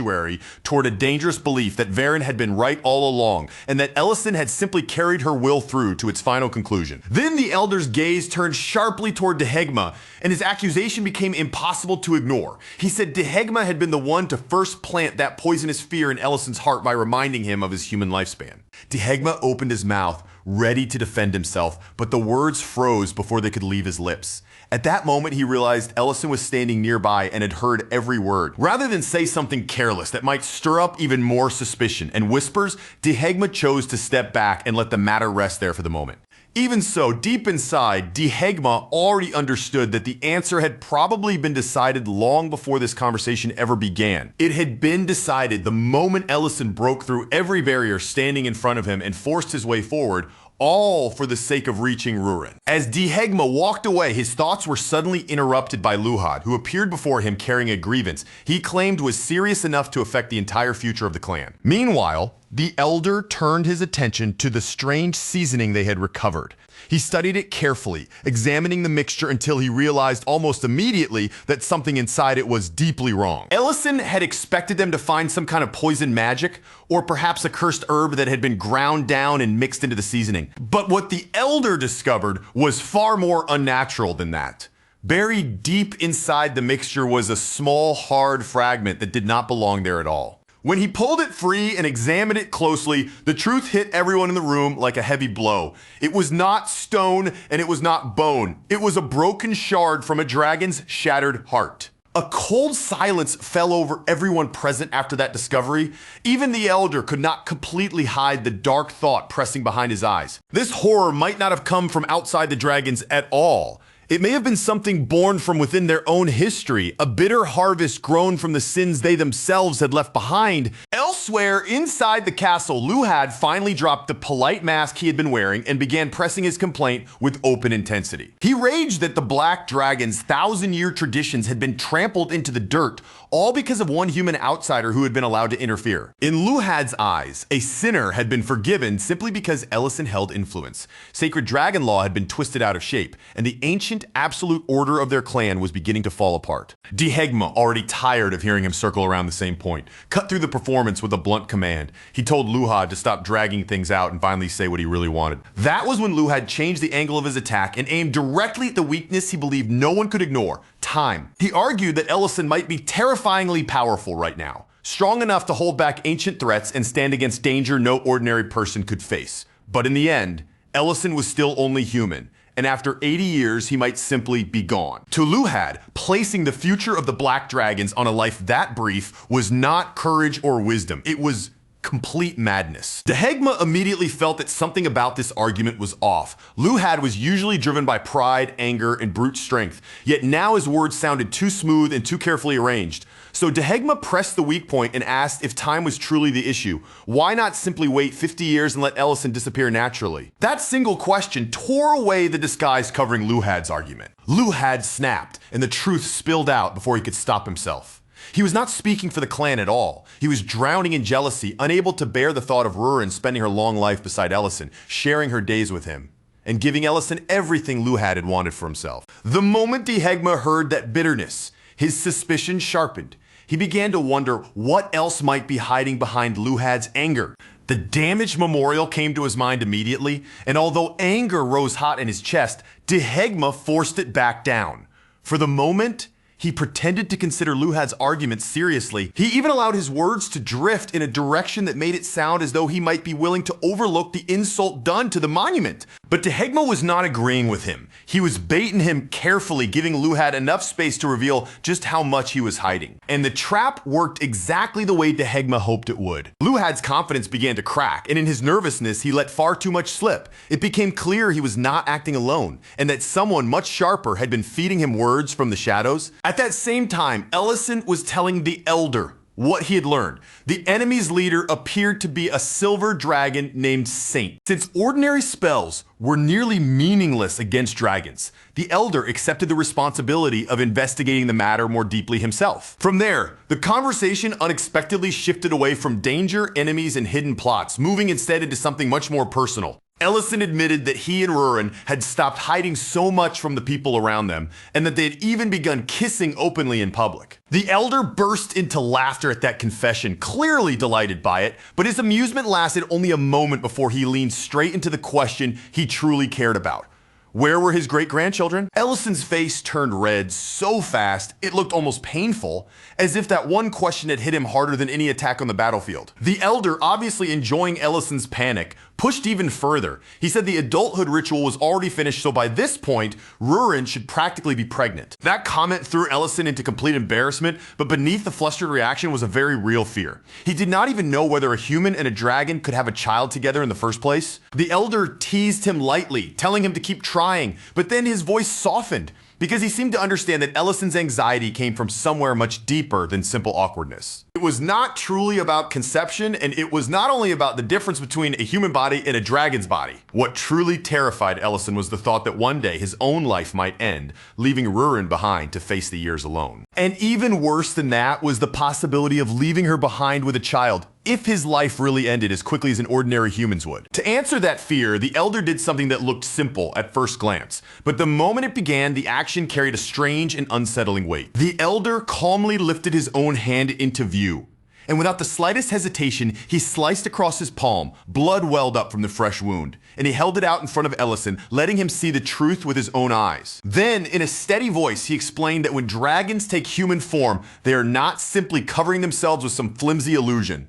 toward a dangerous belief that Varen had been right all along, and that Ellison had simply carried her will through to its final conclusion. Then the Elder's gaze turned sharply toward Dehegma, and his accusation became impossible to ignore. He said Dehegma had been the one to first plant that poisonous fear in Ellison's heart by reminding him of his human lifespan. Dehegma opened his mouth, ready to defend himself, but the words froze before they could leave his lips. At that moment, he realized Ellison was standing nearby and had heard every word. Rather than say something careless that might stir up even more suspicion and whispers, Dehegma chose to step back and let the matter rest there for the moment. Even so, deep inside, Dehegma already understood that the answer had probably been decided long before this conversation ever began. It had been decided the moment Ellison broke through every barrier standing in front of him and forced his way forward, all for the sake of reaching Rurin. As Dehegma walked away, his thoughts were suddenly interrupted by Luhad, who appeared before him carrying a grievance he claimed was serious enough to affect the entire future of the clan. Meanwhile, the Elder turned his attention to the strange seasoning they had recovered. He studied it carefully, examining the mixture until he realized almost immediately that something inside it was deeply wrong. Ellison had expected them to find some kind of poison magic, or perhaps a cursed herb that had been ground down and mixed into the seasoning. But what the Elder discovered was far more unnatural than that. Buried deep inside the mixture was a small, hard fragment that did not belong there at all. When he pulled it free and examined it closely, the truth hit everyone in the room like a heavy blow. It was not stone and it was not bone. It was a broken shard from a dragon's shattered heart. A cold silence fell over everyone present after that discovery. Even the Elder could not completely hide the dark thought pressing behind his eyes. This horror might not have come from outside the dragons at all. It may have been something born from within their own history, a bitter harvest grown from the sins they themselves had left behind. Elsewhere, inside the castle, Luhad finally dropped the polite mask he had been wearing and began pressing his complaint with open intensity. He raged that the Black Dragon's thousand-year traditions had been trampled into the dirt, all because of one human outsider who had been allowed to interfere. In Luhad's eyes, a sinner had been forgiven simply because Ellison held influence. Sacred dragon law had been twisted out of shape, and the ancient absolute order of their clan was beginning to fall apart. Dehegma, already tired of hearing him circle around the same point, cut through the performance with a blunt command. He told Luhad to stop dragging things out and finally say what he really wanted. That was when Luhad changed the angle of his attack and aimed directly at the weakness he believed no one could ignore: time. He argued that Ellison might be terrifyingly powerful right now, strong enough to hold back ancient threats and stand against danger no ordinary person could face. But in the end, Ellison was still only human, and after 80 years, he might simply be gone. To Luhad, placing the future of the Black Dragons on a life that brief was not courage or wisdom. It was Complete madness. Dehegma immediately felt that something about this argument was off. Luhad was usually driven by pride, anger, and brute strength, yet now his words sounded too smooth and too carefully arranged. So Dehegma pressed the weak point and asked if time was truly the issue. Why not simply wait 50 years and let Ellison disappear naturally? That single question tore away the disguise covering Luhad's argument. Luhad snapped, and the truth spilled out before he could stop himself. He was not speaking for the clan at all. He was drowning in jealousy, unable to bear the thought of Rurin spending her long life beside Ellison, sharing her days with him, and giving Ellison everything Luhad had wanted for himself. The moment Dehegma heard that bitterness, his suspicion sharpened. He began to wonder what else might be hiding behind Luhad's anger. The damaged memorial came to his mind immediately, and although anger rose hot in his chest, Dehegma forced it back down. For the moment, he pretended to consider Luhad's argument seriously. He even allowed his words to drift in a direction that made it sound as though he might be willing to overlook the insult done to the monument. But Dehegma was not agreeing with him. He was baiting him carefully, giving Luhad enough space to reveal just how much he was hiding. And the trap worked exactly the way Dehegma hoped it would. Luhad's confidence began to crack, and in his nervousness, he let far too much slip. It became clear he was not acting alone, and that someone much sharper had been feeding him words from the shadows. At that same time, Ellison was telling the Elder what he had learned. The enemy's leader appeared to be a silver dragon named Saint. Since ordinary spells were nearly meaningless against dragons, the Elder accepted the responsibility of investigating the matter more deeply himself. From there, the conversation unexpectedly shifted away from danger, enemies, and hidden plots, moving instead into something much more personal. Ellison admitted that he and Rurin had stopped hiding so much from the people around them, and that they had even begun kissing openly in public. The Elder burst into laughter at that confession, clearly delighted by it, but his amusement lasted only a moment before he leaned straight into the question he truly cared about. Where were his great-grandchildren? Ellison's face turned red so fast it looked almost painful, as if that one question had hit him harder than any attack on the battlefield. The Elder, obviously enjoying Ellison's panic, pushed even further. He said the adulthood ritual was already finished, so by this point, Rurin should practically be pregnant. That comment threw Ellison into complete embarrassment, but beneath the flustered reaction was a very real fear. He did not even know whether a human and a dragon could have a child together in the first place. The Elder teased him lightly, telling him to keep trying, but then his voice softened, because he seemed to understand that Ellison's anxiety came from somewhere much deeper than simple awkwardness. It was not truly about conception, and it was not only about the difference between a human body and a dragon's body. What truly terrified Ellison was the thought that one day his own life might end, leaving Rurin behind to face the years alone. And even worse than that was the possibility of leaving her behind with a child, if his life really ended as quickly as an ordinary human's would. To answer that fear, the Elder did something that looked simple at first glance, but the moment it began, the action carried a strange and unsettling weight. The Elder calmly lifted his own hand into view, and without the slightest hesitation, he sliced across his palm. Blood welled up from the fresh wound, and he held it out in front of Ellison, letting him see the truth with his own eyes. Then, in a steady voice, he explained that when dragons take human form, they are not simply covering themselves with some flimsy illusion.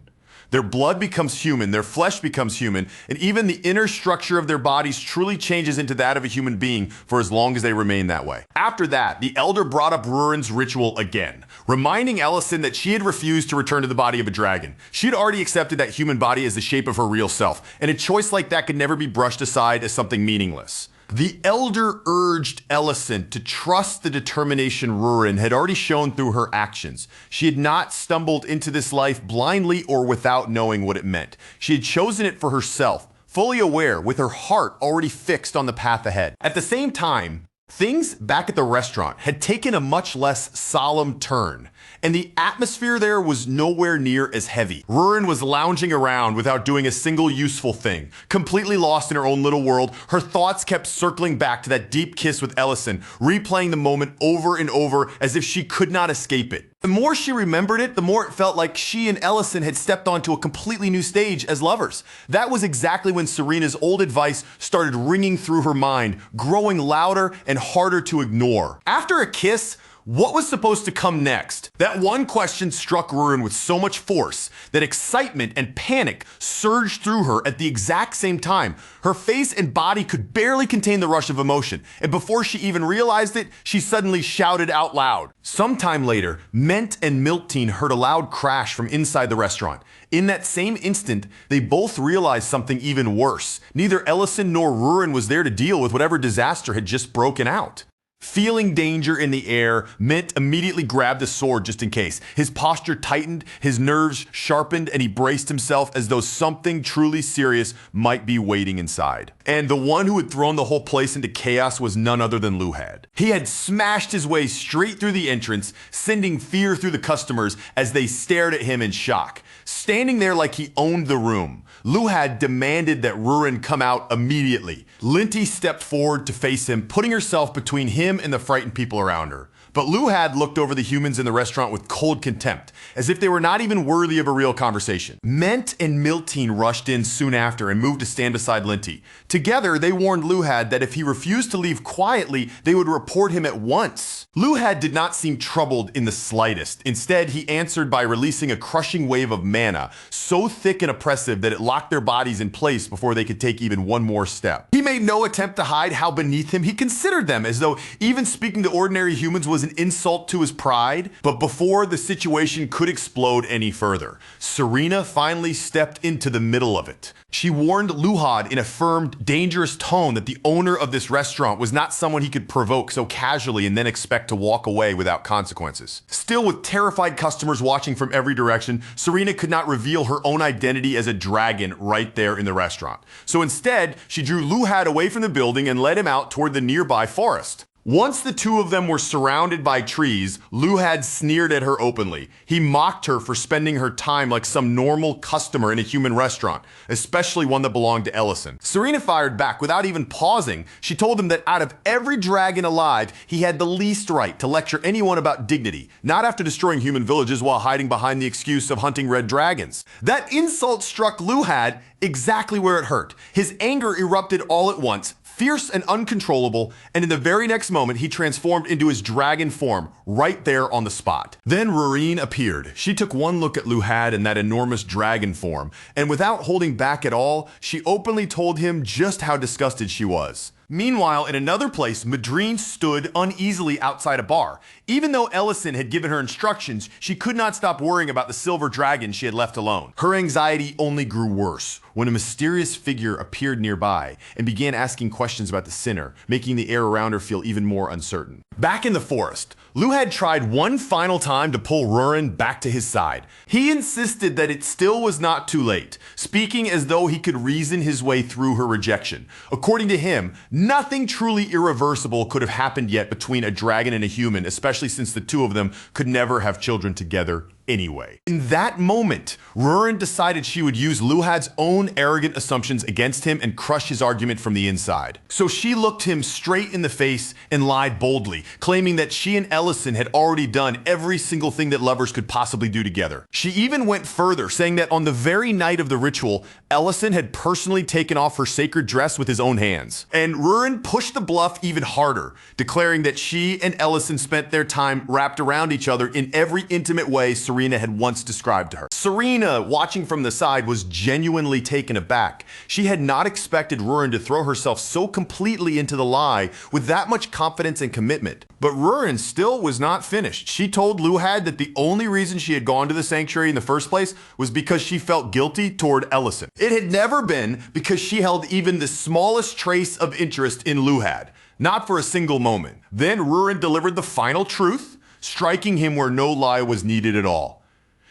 Their blood becomes human, their flesh becomes human, and even the inner structure of their bodies truly changes into that of a human being for as long as they remain that way. After that, the Elder brought up Rurin's ritual again, reminding Ellison that she had refused to return to the body of a dragon. She had already accepted that human body as the shape of her real self, and a choice like that could never be brushed aside as something meaningless. The Elder urged Ellison to trust the determination Rurin had already shown through her actions. She had not stumbled into this life blindly or without knowing what it meant. She had chosen it for herself, fully aware, with her heart already fixed on the path ahead. At the same time, things back at the restaurant had taken a much less solemn turn, and the atmosphere there was nowhere near as heavy. Rurin was lounging around without doing a single useful thing, completely lost in her own little world. Her thoughts kept circling back to that deep kiss with Ellison, replaying the moment over and over as if she could not escape it. The more she remembered it, the more it felt like she and Ellison had stepped onto a completely new stage as lovers. That was exactly when Serena's old advice started ringing through her mind, growing louder and harder to ignore. After a kiss, What was supposed to come next? That one question struck Rurin with so much force that excitement and panic surged through her at the exact same time. Her face and body could barely contain the rush of emotion, and before she even realized it, she suddenly shouted out loud. Sometime later, Ment and Miltine heard a loud crash from inside the restaurant. In that same instant, they both realized something even worse. Neither Ellison nor Rurin was there to deal with whatever disaster had just broken out. Feeling danger in the air, Mint immediately grabbed a sword just in case. His posture tightened, his nerves sharpened, and he braced himself as though something truly serious might be waiting inside. And the one who had thrown the whole place into chaos was none other than Luhad. He had smashed his way straight through the entrance, sending fear through the customers as they stared at him in shock. Standing there like he owned the room, Luhad demanded that Rurin come out immediately. Linty stepped forward to face him, putting herself between him and the frightened people around her. But Luhad looked over the humans in the restaurant with cold contempt, as if they were not even worthy of a real conversation. Ment and Miltine rushed in soon after and moved to stand beside Linty. Together, they warned Luhad that if he refused to leave quietly, they would report him at once. Luhad did not seem troubled in the slightest. Instead, he answered by releasing a crushing wave of mana, so thick and oppressive that it locked their bodies in place before they could take even one more step. He made no attempt to hide how beneath him he considered them, as though even speaking to ordinary humans was an insult to his pride. But before the situation could explode any further, Serena finally stepped into the middle of it. She warned Luhad in a firm, dangerous tone that the owner of this restaurant was not someone he could provoke so casually and then expect to walk away without consequences. Still, with terrified customers watching from every direction, Serena could not reveal her own identity as a dragon right there in the restaurant. So instead, she drew Luhad away from the building and led him out toward the nearby forest. Once the two of them were surrounded by trees, Luhad sneered at her openly. He mocked her for spending her time like some normal customer in a human restaurant, especially one that belonged to Ellison. Serena fired back without even pausing. She told him that out of every dragon alive, he had the least right to lecture anyone about dignity, not after destroying human villages while hiding behind the excuse of hunting red dragons. That insult struck Luhad exactly where it hurt. His anger erupted all at once, fierce and uncontrollable, and in the very next moment he transformed into his dragon form, right there on the spot. Then Rurin appeared. She took one look at Luhad in that enormous dragon form, and without holding back at all, she openly told him just how disgusted she was. Meanwhile, in another place, Madrine stood uneasily outside a bar. Even though Ellison had given her instructions, she could not stop worrying about the silver dragon she had left alone. Her anxiety only grew worse when a mysterious figure appeared nearby and began asking questions about the sinner, making the air around her feel even more uncertain. Back in the forest, Luhad tried one final time to pull Rurin back to his side. He insisted that it still was not too late, speaking as though he could reason his way through her rejection. According to him, nothing truly irreversible could have happened yet between a dragon and a human, especially since the two of them could never have children together anyway. In that moment, Rurin decided she would use Luhad's own arrogant assumptions against him and crush his argument from the inside. So she looked him straight in the face and lied boldly, claiming that she and Ellison had already done every single thing that lovers could possibly do together. She even went further, saying that on the very night of the ritual, Ellison had personally taken off her sacred dress with his own hands. And Rurin pushed the bluff even harder, declaring that she and Ellison spent their time wrapped around each other in every intimate way Serena had once described to her. Serena, watching from the side, was genuinely taken aback. She had not expected Rurin to throw herself so completely into the lie with that much confidence and commitment. But Rurin still was not finished. She told Luhad that the only reason she had gone to the sanctuary in the first place was because she felt guilty toward Ellison. It had never been because she held even the smallest trace of interest in Luhad. Not for a single moment. Then Rurin delivered the final truth, striking him where no lie was needed at all.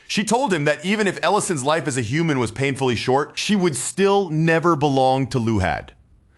She told him that even if Ellison's life as a human was painfully short, she would still never belong to Luhad.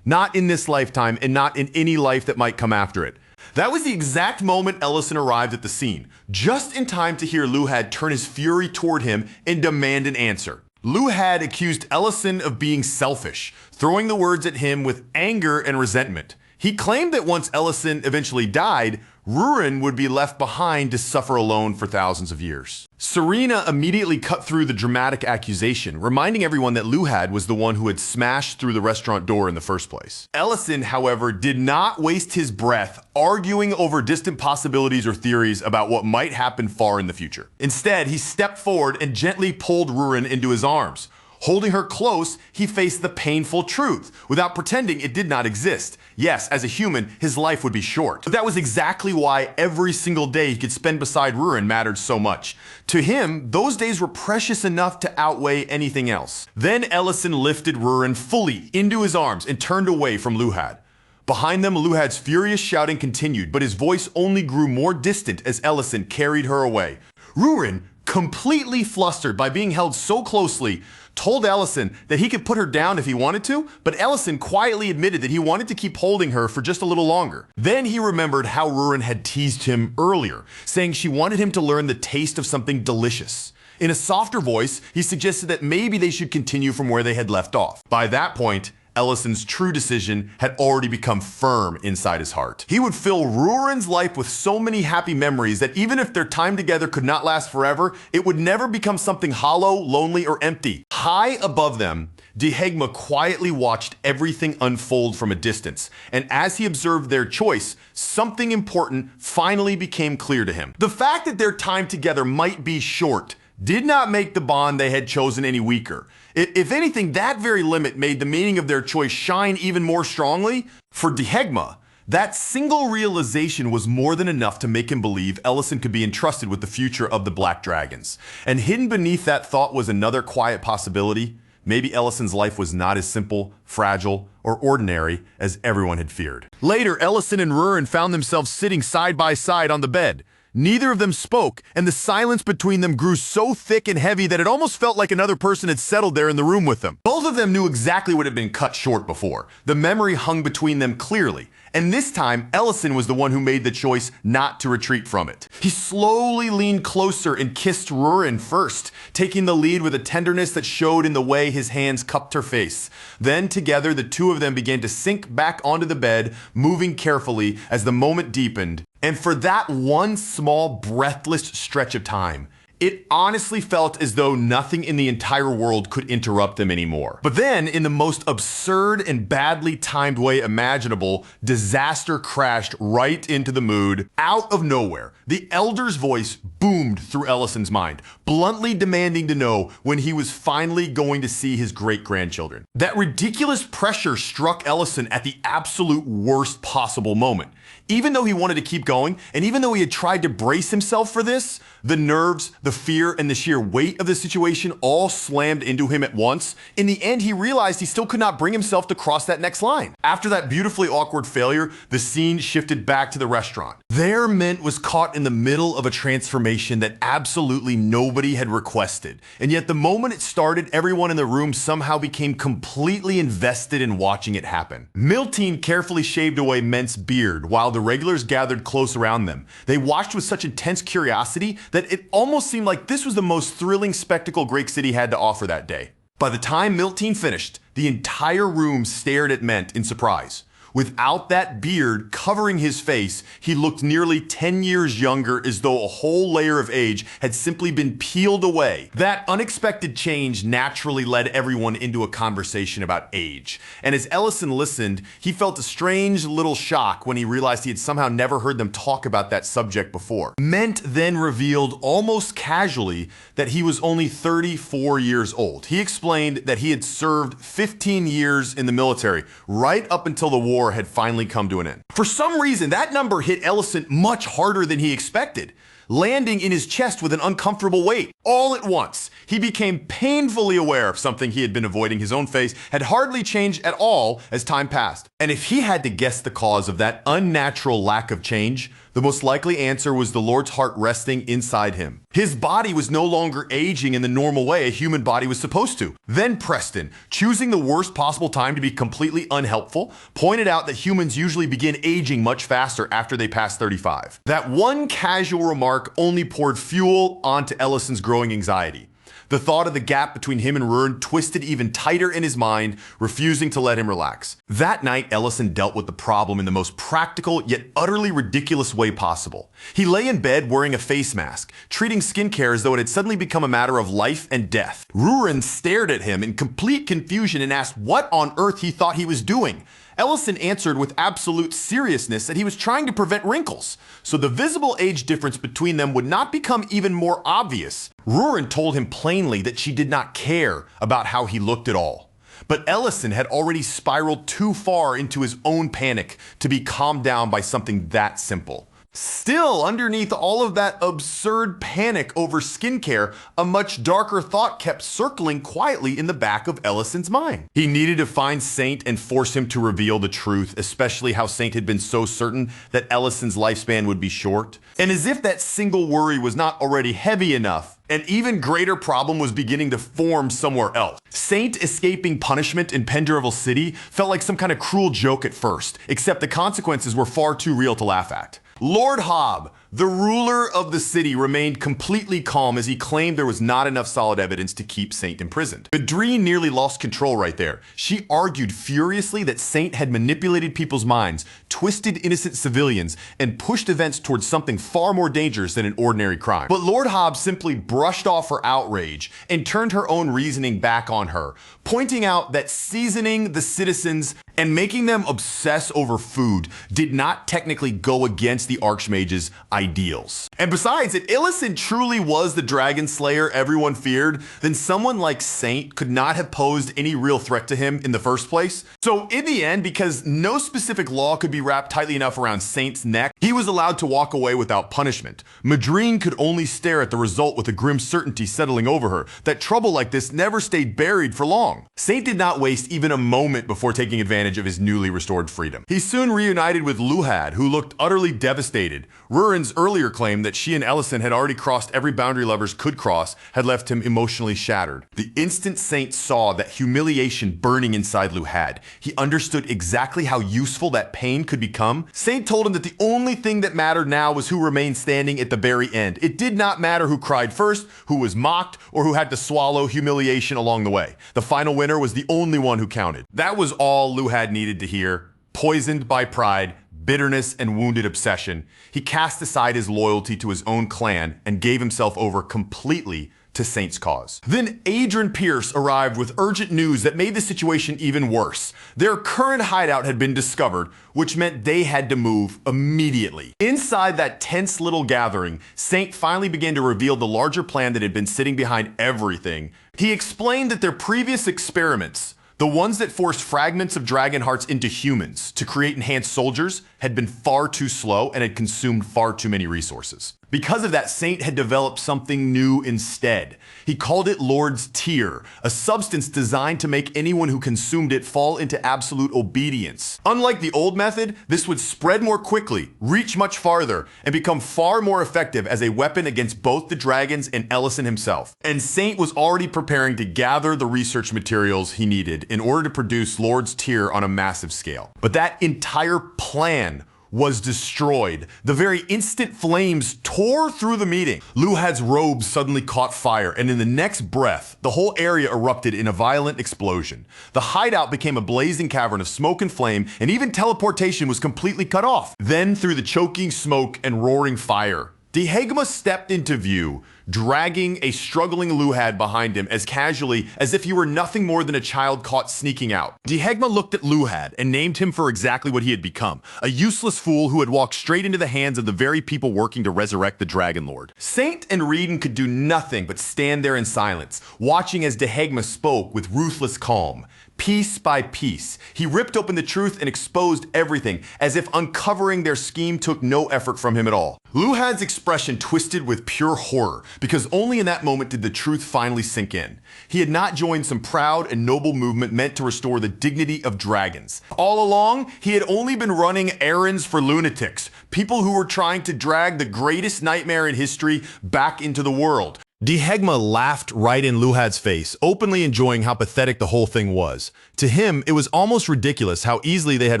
Not in this lifetime and not in any life that might come after it. That was the exact moment Ellison arrived at the scene, just in time to hear Luhad turn his fury toward him and demand an answer. Luhad accused Ellison of being selfish, throwing the words at him with anger and resentment. He claimed that once Ellison eventually died, Rurin would be left behind to suffer alone for thousands of years. Serena immediately cut through the dramatic accusation, reminding everyone that Luhad was the one who had smashed through the restaurant door in the first place. Ellison, however, did not waste his breath arguing over distant possibilities or theories about what might happen far in the future. Instead, he stepped forward and gently pulled Rurin into his arms. Holding her close, he faced the painful truth, without pretending it did not exist. Yes, as a human, his life would be short. But that was exactly why every single day he could spend beside Rurin mattered so much. To him, those days were precious enough to outweigh anything else. Then Ellison lifted Rurin fully into his arms and turned away from Luhad. Behind them, Luhad's furious shouting continued, but his voice only grew more distant as Ellison carried her away. Rurin, completely flustered by being held so closely, told Ellison that he could put her down if he wanted to, but Ellison quietly admitted that he wanted to keep holding her for just a little longer. Then he remembered how Rurin had teased him earlier, saying she wanted him to learn the taste of something delicious. In a softer voice, he suggested that maybe they should continue from where they had left off. By that point, Ellison's true decision had already become firm inside his heart. He would fill Rurin's life with so many happy memories that even if their time together could not last forever, it would never become something hollow, lonely, or empty. High above them, Dihegma quietly watched everything unfold from a distance, and as he observed their choice, something important finally became clear to him. The fact that their time together might be short did not make the bond they had chosen any weaker. If anything, that very limit made the meaning of their choice shine even more strongly. For Dihegma, that single realization was more than enough to make him believe Ellison could be entrusted with the future of the Black Dragons. And hidden beneath that thought was another quiet possibility. Maybe Ellison's life was not as simple, fragile, or ordinary as everyone had feared. Later, Ellison and Rurin found themselves sitting side by side on the bed. Neither of them spoke, and the silence between them grew so thick and heavy that it almost felt like another person had settled there in the room with them. Both of them knew exactly what had been cut short before. The memory hung between them clearly, and this time, Ellison was the one who made the choice not to retreat from it. He slowly leaned closer and kissed Rurin first, taking the lead with a tenderness that showed in the way his hands cupped her face. Then together, the two of them began to sink back onto the bed, moving carefully as the moment deepened. And for that one small, breathless stretch of time, it honestly felt as though nothing in the entire world could interrupt them anymore. But then, in the most absurd and badly timed way imaginable, disaster crashed right into the mood. Out of nowhere, the Elder's voice boomed through Ellison's mind, bluntly demanding to know when he was finally going to see his great-grandchildren. That ridiculous pressure struck Ellison at the absolute worst possible moment. Even though he wanted to keep going, and even though he had tried to brace himself for this, the nerves, the fear, and the sheer weight of the situation all slammed into him at once. In the end, he realized he still could not bring himself to cross that next line. After that beautifully awkward failure, the scene shifted back to the restaurant. Their Mint was caught in the middle of a transformation that absolutely nobody had requested. And yet the moment it started, everyone in the room somehow became completely invested in watching it happen. Miltine carefully shaved away Ment's beard while the regulars gathered close around them. They watched with such intense curiosity that it almost seemed like this was the most thrilling spectacle Great City had to offer that day. By the time Miltine finished, the entire room stared at Ment in surprise. Without that beard covering his face, he looked nearly 10 years younger, as though a whole layer of age had simply been peeled away. That unexpected change naturally led everyone into a conversation about age. And as Ellison listened, he felt a strange little shock when he realized he had somehow never heard them talk about that subject before. Ment then revealed almost casually that he was only 34 years old. He explained that he had served 15 years in the military, right up until the war had finally come to an end. For some reason, that number hit Ellison much harder than he expected, landing in his chest with an uncomfortable weight. All at once, he became painfully aware of something he had been avoiding. His own face had hardly changed at all as time passed. And if he had to guess the cause of that unnatural lack of change, the most likely answer was the Lord's heart resting inside him. His body was no longer aging in the normal way a human body was supposed to. Then Preston, choosing the worst possible time to be completely unhelpful, pointed out that humans usually begin aging much faster after they pass 35. That one casual remark only poured fuel onto Ellison's growing anxiety. The thought of the gap between him and Rurin twisted even tighter in his mind, refusing to let him relax. That night, Ellison dealt with the problem in the most practical yet utterly ridiculous way possible. He lay in bed wearing a face mask, treating skincare as though it had suddenly become a matter of life and death. Rurin stared at him in complete confusion and asked what on earth he thought he was doing. Ellison answered with absolute seriousness that he was trying to prevent wrinkles, so the visible age difference between them would not become even more obvious. Rurin told him plainly that she did not care about how he looked at all. But Ellison had already spiraled too far into his own panic to be calmed down by something that simple. Still, underneath all of that absurd panic over skincare, a much darker thought kept circling quietly in the back of Ellison's mind. He needed to find Saint and force him to reveal the truth, especially how Saint had been so certain that Ellison's lifespan would be short. And as if that single worry was not already heavy enough, an even greater problem was beginning to form somewhere else. Saint escaping punishment in Penderville City felt like some kind of cruel joke at first, except the consequences were far too real to laugh at. Lord Hobb, the ruler of the city, remained completely calm as he claimed there was not enough solid evidence to keep Saint imprisoned. Madrine nearly lost control right there. She argued furiously that Saint had manipulated people's minds, twisted innocent civilians, and pushed events towards something far more dangerous than an ordinary crime. But Lord Hobb simply brushed off her outrage and turned her own reasoning back on her, pointing out that seasoning the citizens and making them obsess over food did not technically go against the Archmage's ideals. And besides, if Ellison truly was the dragon slayer everyone feared, then someone like Saint could not have posed any real threat to him in the first place. So in the end, because no specific law could be wrapped tightly enough around Saint's neck, he was allowed to walk away without punishment. Madrine could only stare at the result with a grim certainty settling over her that trouble like this never stayed buried for long. Saint did not waste even a moment before taking advantage of his newly restored freedom. He soon reunited with Luhad, who looked utterly devastated. Rurin's earlier claim that she and Ellison had already crossed every boundary lovers could cross had left him emotionally shattered. The instant Saint saw that humiliation burning inside Luhad, he understood exactly how useful that pain could become. Saint told him that the only thing that mattered now was who remained standing at the very end. It did not matter who cried first, who was mocked, or who had to swallow humiliation along the way. The final winner was the only one who counted. That was all Luhad needed to hear. Poisoned by pride, bitterness, and wounded obsession, he cast aside his loyalty to his own clan and gave himself over completely to Saint's cause. Then Adrian Pierce arrived with urgent news that made the situation even worse. Their current hideout had been discovered, which meant they had to move immediately. Inside that tense little gathering, Saint finally began to reveal the larger plan that had been sitting behind everything. He explained that their previous experiments, the ones that forced fragments of dragon hearts into humans to create enhanced soldiers, had been far too slow and had consumed far too many resources. Because of that, Saint had developed something new instead. He called it Lord's Tear, a substance designed to make anyone who consumed it fall into absolute obedience. Unlike the old method, this would spread more quickly, reach much farther, and become far more effective as a weapon against both the dragons and Ellison himself. And Saint was already preparing to gather the research materials he needed in order to produce Lord's Tear on a massive scale. But that entire plan was destroyed. The very instant flames tore through the meeting. Luhad's robe suddenly caught fire, and in the next breath, the whole area erupted in a violent explosion. The hideout became a blazing cavern of smoke and flame, and even teleportation was completely cut off. Then, through the choking smoke and roaring fire, Dehegma stepped into view, dragging a struggling Luhad behind him as casually as if he were nothing more than a child caught sneaking out. Dehegma looked at Luhad and named him for exactly what he had become, a useless fool who had walked straight into the hands of the very people working to resurrect the Dragon Lord. Saint and Reeden could do nothing but stand there in silence, watching as Dehegma spoke with ruthless calm. Piece by piece, he ripped open the truth and exposed everything, as if uncovering their scheme took no effort from him at all. Luhad's expression twisted with pure horror, because only in that moment did the truth finally sink in. He had not joined some proud and noble movement meant to restore the dignity of dragons. All along, he had only been running errands for lunatics, people who were trying to drag the greatest nightmare in history back into the world. Dehegma laughed right in Luhad's face, openly enjoying how pathetic the whole thing was. To him, it was almost ridiculous how easily they had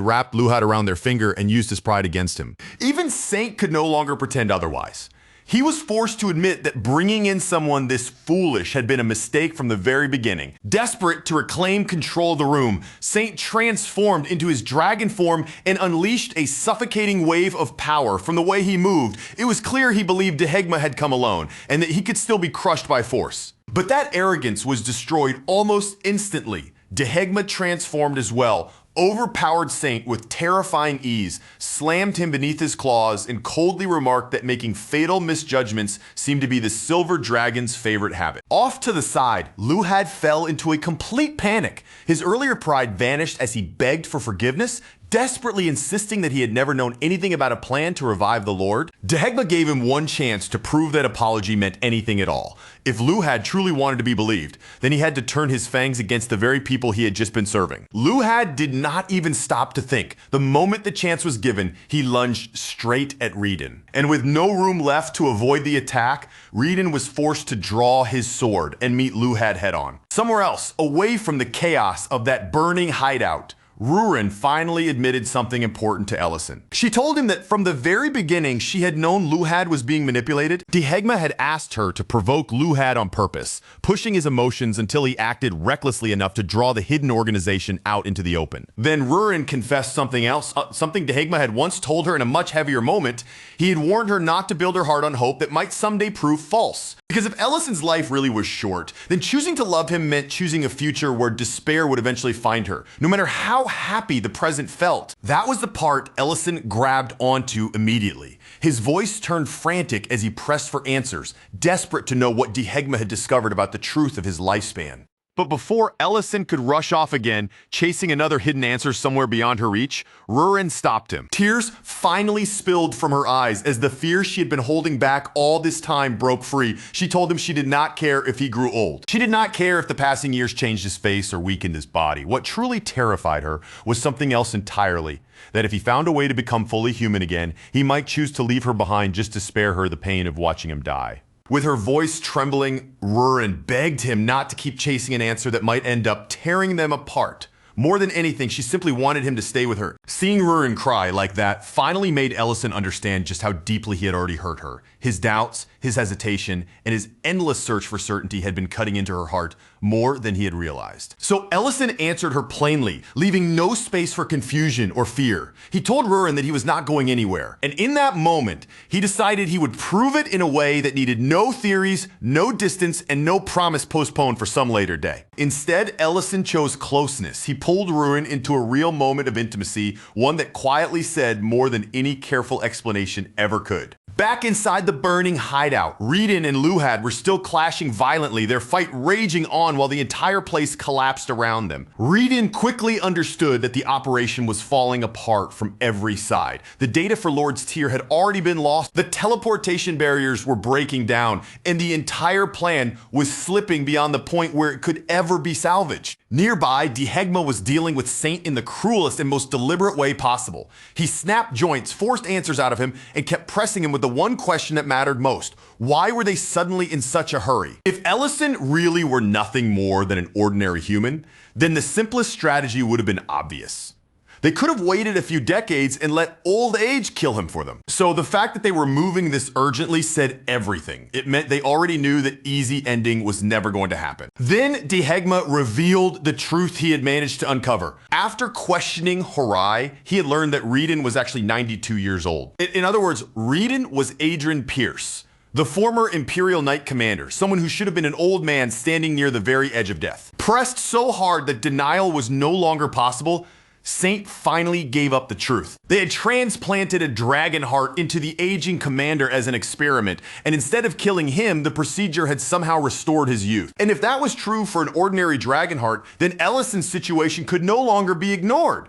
wrapped Luhad around their finger and used his pride against him. Even Saint could no longer pretend otherwise. He was forced to admit that bringing in someone this foolish had been a mistake from the very beginning. Desperate to reclaim control of the room, Saint transformed into his dragon form and unleashed a suffocating wave of power. From the way he moved, it was clear he believed Dehegma had come alone and that he could still be crushed by force. But that arrogance was destroyed almost instantly. Dehegma transformed as well, overpowered Saint with terrifying ease, slammed him beneath his claws, and coldly remarked that making fatal misjudgments seemed to be the Silver Dragon's favorite habit. Off to the side, Luhad fell into a complete panic. His earlier pride vanished as he begged for forgiveness, desperately insisting that he had never known anything about a plan to revive the Lord. Dehegma gave him one chance to prove that apology meant anything at all. If Luhad truly wanted to be believed, then he had to turn his fangs against the very people he had just been serving. Luhad did not even stop to think. The moment the chance was given, he lunged straight at Reedon. And with no room left to avoid the attack, Reedon was forced to draw his sword and meet Luhad head on. Somewhere else, away from the chaos of that burning hideout, Rurin finally admitted something important to Ellison. She told him that from the very beginning she had known Luhad was being manipulated. Dehegma had asked her to provoke Luhad on purpose, pushing his emotions until he acted recklessly enough to draw the hidden organization out into the open. Then Rurin confessed something else, something Dehegma had once told her in a much heavier moment. He had warned her not to build her heart on hope that might someday prove false. Because if Ellison's life really was short, then choosing to love him meant choosing a future where despair would eventually find her, no matter how happy the present felt. That was the part Ellison grabbed onto immediately. His voice turned frantic as he pressed for answers, desperate to know what Dehegma had discovered about the truth of his lifespan. But before Ellison could rush off again, chasing another hidden answer somewhere beyond her reach, Rurin stopped him. Tears finally spilled from her eyes as the fears she had been holding back all this time broke free. She told him she did not care if he grew old. She did not care if the passing years changed his face or weakened his body. What truly terrified her was something else entirely. That if he found a way to become fully human again, he might choose to leave her behind just to spare her the pain of watching him die. With her voice trembling, Rurin begged him not to keep chasing an answer that might end up tearing them apart. More than anything, she simply wanted him to stay with her. Seeing Rurin cry like that finally made Ellison understand just how deeply he had already hurt her. His doubts, his hesitation, and his endless search for certainty had been cutting into her heart more than he had realized. So Ellison answered her plainly, leaving no space for confusion or fear. He told Rurin that he was not going anywhere. And in that moment, he decided he would prove it in a way that needed no theories, no distance, and no promise postponed for some later day. Instead, Ellison chose closeness. He pulled Rurin into a real moment of intimacy, one that quietly said more than any careful explanation ever could. Back inside the burning hideout, Reedon and Luhad were still clashing violently, their fight raging on while the entire place collapsed around them. Reedon quickly understood that the operation was falling apart from every side. The data for Lord's Tear had already been lost, the teleportation barriers were breaking down, and the entire plan was slipping beyond the point where it could ever be salvaged. Nearby, Dehegma was dealing with Saint in the cruelest and most deliberate way possible. He snapped joints, forced answers out of him, and kept pressing him with the one question that mattered most. Why were they suddenly in such a hurry? If Ellison really were nothing more than an ordinary human, then the simplest strategy would have been obvious. They could have waited a few decades and let old age kill him for them. So the fact that they were moving this urgently said everything. It meant they already knew that easy ending was never going to happen. Then Dehegma revealed the truth he had managed to uncover. After questioning Horai, he had learned that Reedon was actually 92 years old. In other words, Reedon was Adrian Pierce, the former Imperial Knight Commander, someone who should have been an old man standing near the very edge of death. Pressed so hard that denial was no longer possible, Saint finally gave up the truth. They had transplanted a dragon heart into the aging commander as an experiment, and instead of killing him, the procedure had somehow restored his youth. And if that was true for an ordinary dragon heart, then Ellison's situation could no longer be ignored.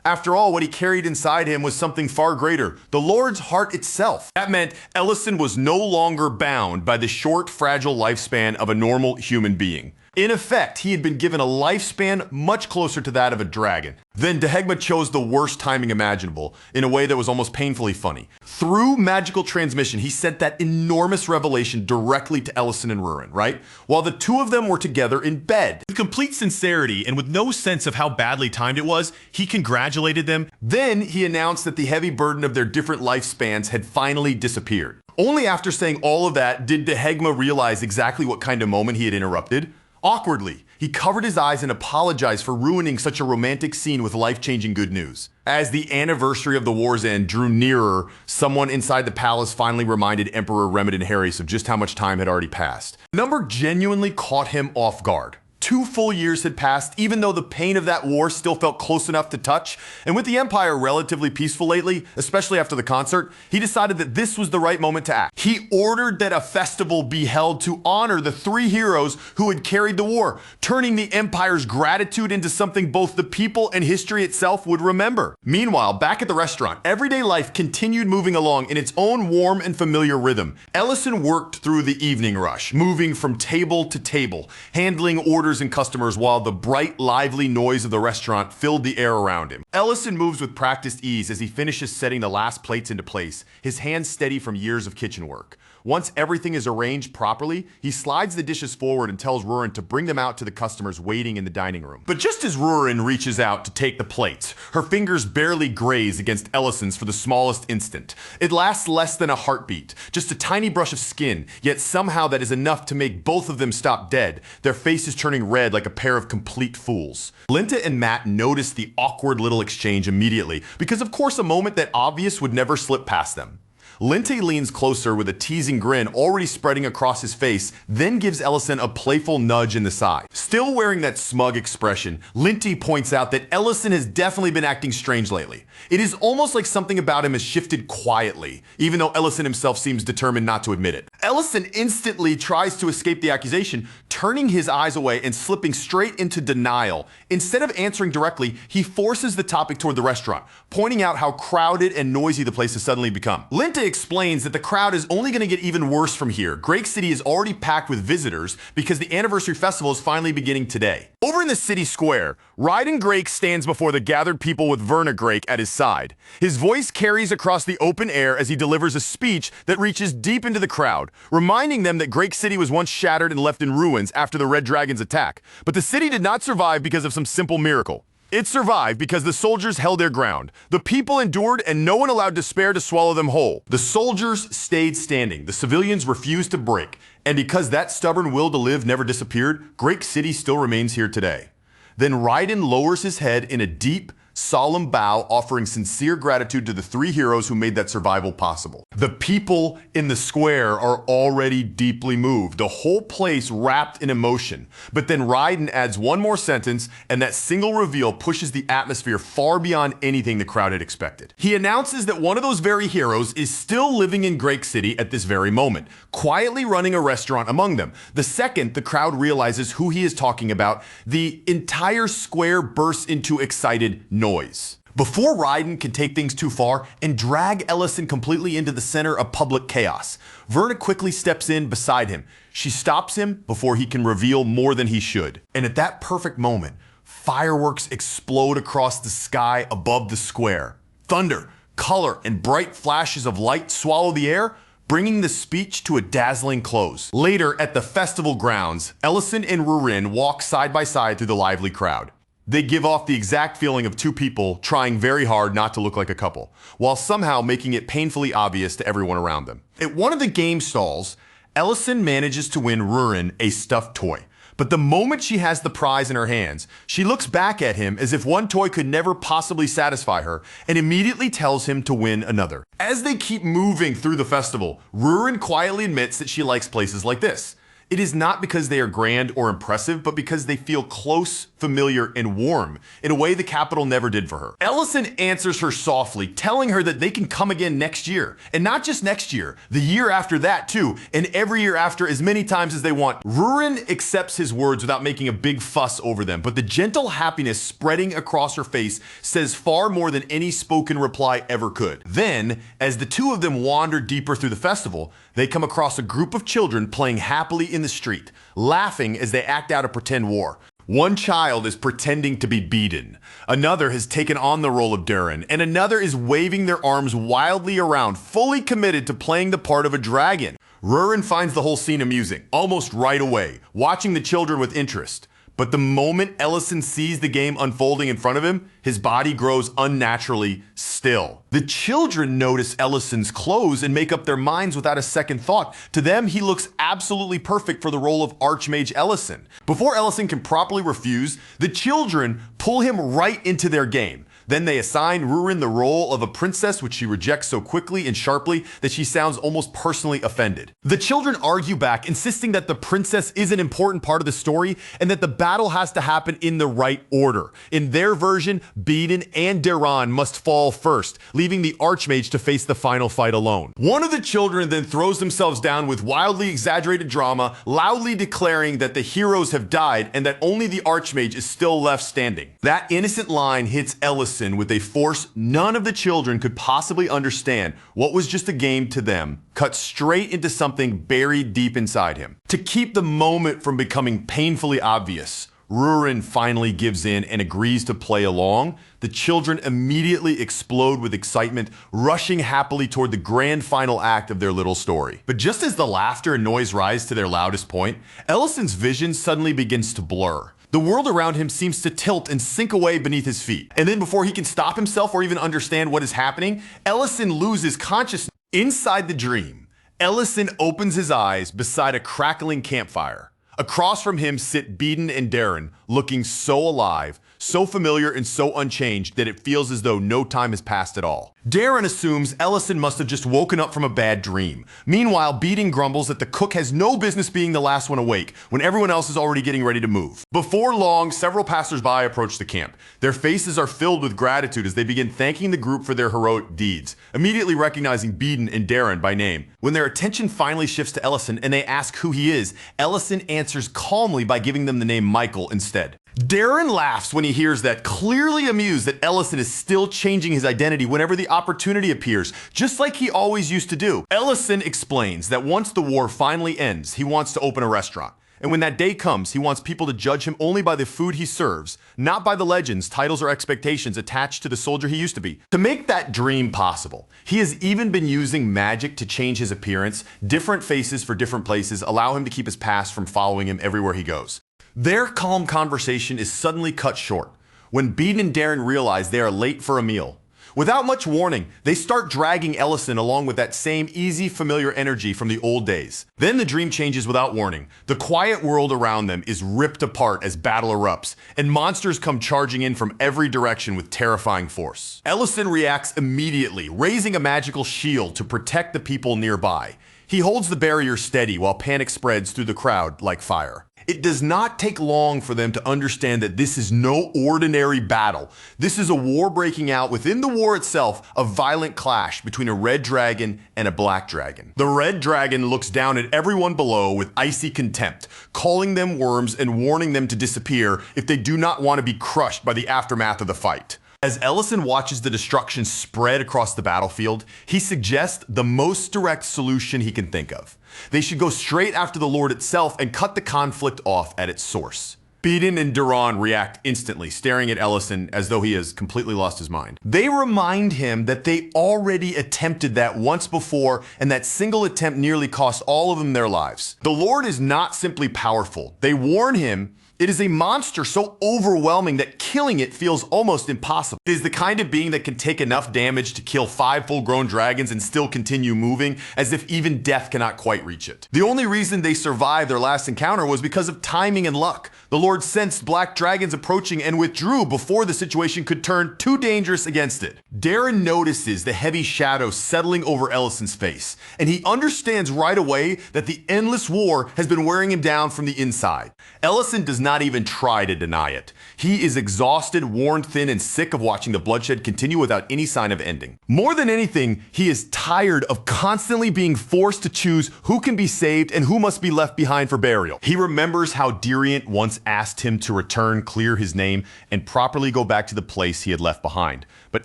After all, what he carried inside him was something far greater, the Lord's heart itself. That meant Ellison was no longer bound by the short, fragile lifespan of a normal human being. In effect, he had been given a lifespan much closer to that of a dragon. Then Dehegma chose the worst timing imaginable, in a way that was almost painfully funny. Through magical transmission, he sent that enormous revelation directly to Ellison and Rurin, right? While the two of them were together in bed. With complete sincerity and with no sense of how badly timed it was, he congratulated them. Then he announced that the heavy burden of their different lifespans had finally disappeared. Only after saying all of that did Dehegma realize exactly what kind of moment he had interrupted. Awkwardly, he covered his eyes and apologized for ruining such a romantic scene with life-changing good news. As the anniversary of the war's end drew nearer, someone inside the palace finally reminded Emperor Remedin Harris of just how much time had already passed. The number genuinely caught him off guard. 2 full years had passed, even though the pain of that war still felt close enough to touch. And with the Empire relatively peaceful lately, especially after the concert, he decided that this was the right moment to act. He ordered that a festival be held to honor the 3 heroes who had carried the war, turning the Empire's gratitude into something both the people and history itself would remember. Meanwhile, back at the restaurant, everyday life continued moving along in its own warm and familiar rhythm. Ellison worked through the evening rush, moving from table to table, handling orders and customers while the bright, lively noise of the restaurant filled the air around him. Ellison moves with practiced ease as he finishes setting the last plates into place, his hands steady from years of kitchen work. Once everything is arranged properly, he slides the dishes forward and tells Rurin to bring them out to the customers waiting in the dining room. But just as Rurin reaches out to take the plates, her fingers barely graze against Ellison's for the smallest instant. It lasts less than a heartbeat, just a tiny brush of skin, yet somehow that is enough to make both of them stop dead, their faces turning red like a pair of complete fools. Linta and Matt notice the awkward little exchange immediately, because of course a moment that obvious would never slip past them. Linty leans closer with a teasing grin already spreading across his face, then gives Ellison a playful nudge in the side. Still wearing that smug expression, Linty points out that Ellison has definitely been acting strange lately. It is almost like something about him has shifted quietly, even though Ellison himself seems determined not to admit it. Ellison instantly tries to escape the accusation, turning his eyes away and slipping straight into denial. Instead of answering directly, he forces the topic toward the restaurant, pointing out how crowded and noisy the place has suddenly become. Linta explains that the crowd is only going to get even worse from here. Great City is already packed with visitors because the anniversary festival is finally beginning today. Over in the city square, Ryden Grake stands before the gathered people with Verna Grake at his side. His voice carries across the open air as he delivers a speech that reaches deep into the crowd, reminding them that Great City was once shattered and left in ruins after the Red Dragon's attack. But the city did not survive because of some simple miracle. It survived because the soldiers held their ground. The people endured and no one allowed despair to swallow them whole. The soldiers stayed standing. The civilians refused to break. And because that stubborn will to live never disappeared, Great City still remains here today. Then Ryden lowers his head in a deep, solemn bow, offering sincere gratitude to the 3 heroes who made that survival possible. The people in the square are already deeply moved, the whole place wrapped in emotion. But then Ryden adds one more sentence, and that single reveal pushes the atmosphere far beyond anything the crowd had expected. He announces that one of those very heroes is still living in Great City at this very moment, quietly running a restaurant among them. The second the crowd realizes who he is talking about, the entire square bursts into excited noise. Before Ryden can take things too far and drag Ellison completely into the center of public chaos, Verna quickly steps in beside him. She stops him before he can reveal more than he should. And at that perfect moment, fireworks explode across the sky above the square. Thunder, color, and bright flashes of light swallow the air, bringing the speech to a dazzling close. Later, at the festival grounds, Ellison and Rurin walk side by side through the lively crowd. They give off the exact feeling of 2 people trying very hard not to look like a couple, while somehow making it painfully obvious to everyone around them. At one of the game stalls, Ellison manages to win Rurin a stuffed toy. But the moment she has the prize in her hands, she looks back at him as if one toy could never possibly satisfy her and immediately tells him to win another. As they keep moving through the festival, Rurin quietly admits that she likes places like this. It is not because they are grand or impressive, but because they feel close, familiar, and warm, in a way the capital never did for her. Ellison answers her softly, telling her that they can come again next year. And not just next year, the year after that too, and every year after as many times as they want. Rurin accepts his words without making a big fuss over them, but the gentle happiness spreading across her face says far more than any spoken reply ever could. Then, as the 2 of them wander deeper through the festival, they come across a group of children playing happily in the street, laughing as they act out a pretend war. One child is pretending to be beaten, another has taken on the role of Durin, and another is waving their arms wildly around, fully committed to playing the part of a dragon. Rurin finds the whole scene amusing, almost right away, watching the children with interest. But the moment Ellison sees the game unfolding in front of him, his body grows unnaturally still. The children notice Ellison's clothes and make up their minds without a second thought. To them, he looks absolutely perfect for the role of Archmage Ellison. Before Ellison can properly refuse, the children pull him right into their game. Then they assign Rurin the role of a princess, which she rejects so quickly and sharply that she sounds almost personally offended. The children argue back, insisting that the princess is an important part of the story and that the battle has to happen in the right order. In their version, Beeden and Deran must fall first, leaving the Archmage to face the final fight alone. One of the children then throws themselves down with wildly exaggerated drama, loudly declaring that the heroes have died and that only the Archmage is still left standing. That innocent line hits Ellison with a force none of the children could possibly understand. What was just a game to them cut straight into something buried deep inside him. To keep the moment from becoming painfully obvious, Rurin finally gives in and agrees to play along. The children immediately explode with excitement, rushing happily toward the grand final act of their little story. But just as the laughter and noise rise to their loudest point, Ellison's vision suddenly begins to blur. The world around him seems to tilt and sink away beneath his feet. And then before he can stop himself or even understand what is happening, Ellison loses consciousness. Inside the dream, Ellison opens his eyes beside a crackling campfire. Across from him sit Beeden and Darren, looking so alive, so familiar and so unchanged that it feels as though no time has passed at all. Darren assumes Ellison must have just woken up from a bad dream. Meanwhile, Beeden grumbles that the cook has no business being the last one awake when everyone else is already getting ready to move. Before long, several passersby approach the camp. Their faces are filled with gratitude as they begin thanking the group for their heroic deeds, immediately recognizing Beeden and Darren by name. When their attention finally shifts to Ellison and they ask who he is, Ellison answers calmly by giving them the name Michael instead. Darren laughs when he hears that, clearly amused that Ellison is still changing his identity whenever the opportunity appears, just like he always used to do. Ellison explains that once the war finally ends, he wants to open a restaurant. And when that day comes, he wants people to judge him only by the food he serves, not by the legends, titles, or expectations attached to the soldier he used to be. To make that dream possible, he has even been using magic to change his appearance. Different faces for different places allow him to keep his past from following him everywhere he goes. Their calm conversation is suddenly cut short when Beeden and Darren realize they are late for a meal. Without much warning, they start dragging Ellison along with that same easy, familiar energy from the old days. Then the dream changes without warning. The quiet world around them is ripped apart as battle erupts, and monsters come charging in from every direction with terrifying force. Ellison reacts immediately, raising a magical shield to protect the people nearby. He holds the barrier steady while panic spreads through the crowd like fire. It does not take long for them to understand that this is no ordinary battle. This is a war breaking out within the war itself, a violent clash between a red dragon and a black dragon. The red dragon looks down at everyone below with icy contempt, calling them worms and warning them to disappear if they do not want to be crushed by the aftermath of the fight. As Ellison watches the destruction spread across the battlefield, he suggests the most direct solution he can think of. They should go straight after the Lord itself and cut the conflict off at its source. Beeden and Duran react instantly, staring at Ellison as though he has completely lost his mind. They remind him that they already attempted that once before, and that single attempt nearly cost all of them their lives. The Lord is not simply powerful. They warn him it is a monster so overwhelming that killing it feels almost impossible. It is the kind of being that can take enough damage to kill 5 full-grown dragons and still continue moving, as if even death cannot quite reach it. The only reason they survived their last encounter was because of timing and luck. The Lord sensed black dragons approaching and withdrew before the situation could turn too dangerous against it. Darren notices the heavy shadow settling over Ellison's face, and he understands right away that the endless war has been wearing him down from the inside. Ellison does not even try to deny it. He is exhausted, worn thin, and sick of watching the bloodshed continue without any sign of ending. More than anything, he is tired of constantly being forced to choose who can be saved and who must be left behind for burial. He remembers how Diriant once asked asked him to return, clear his name, and properly go back to the place he had left behind. But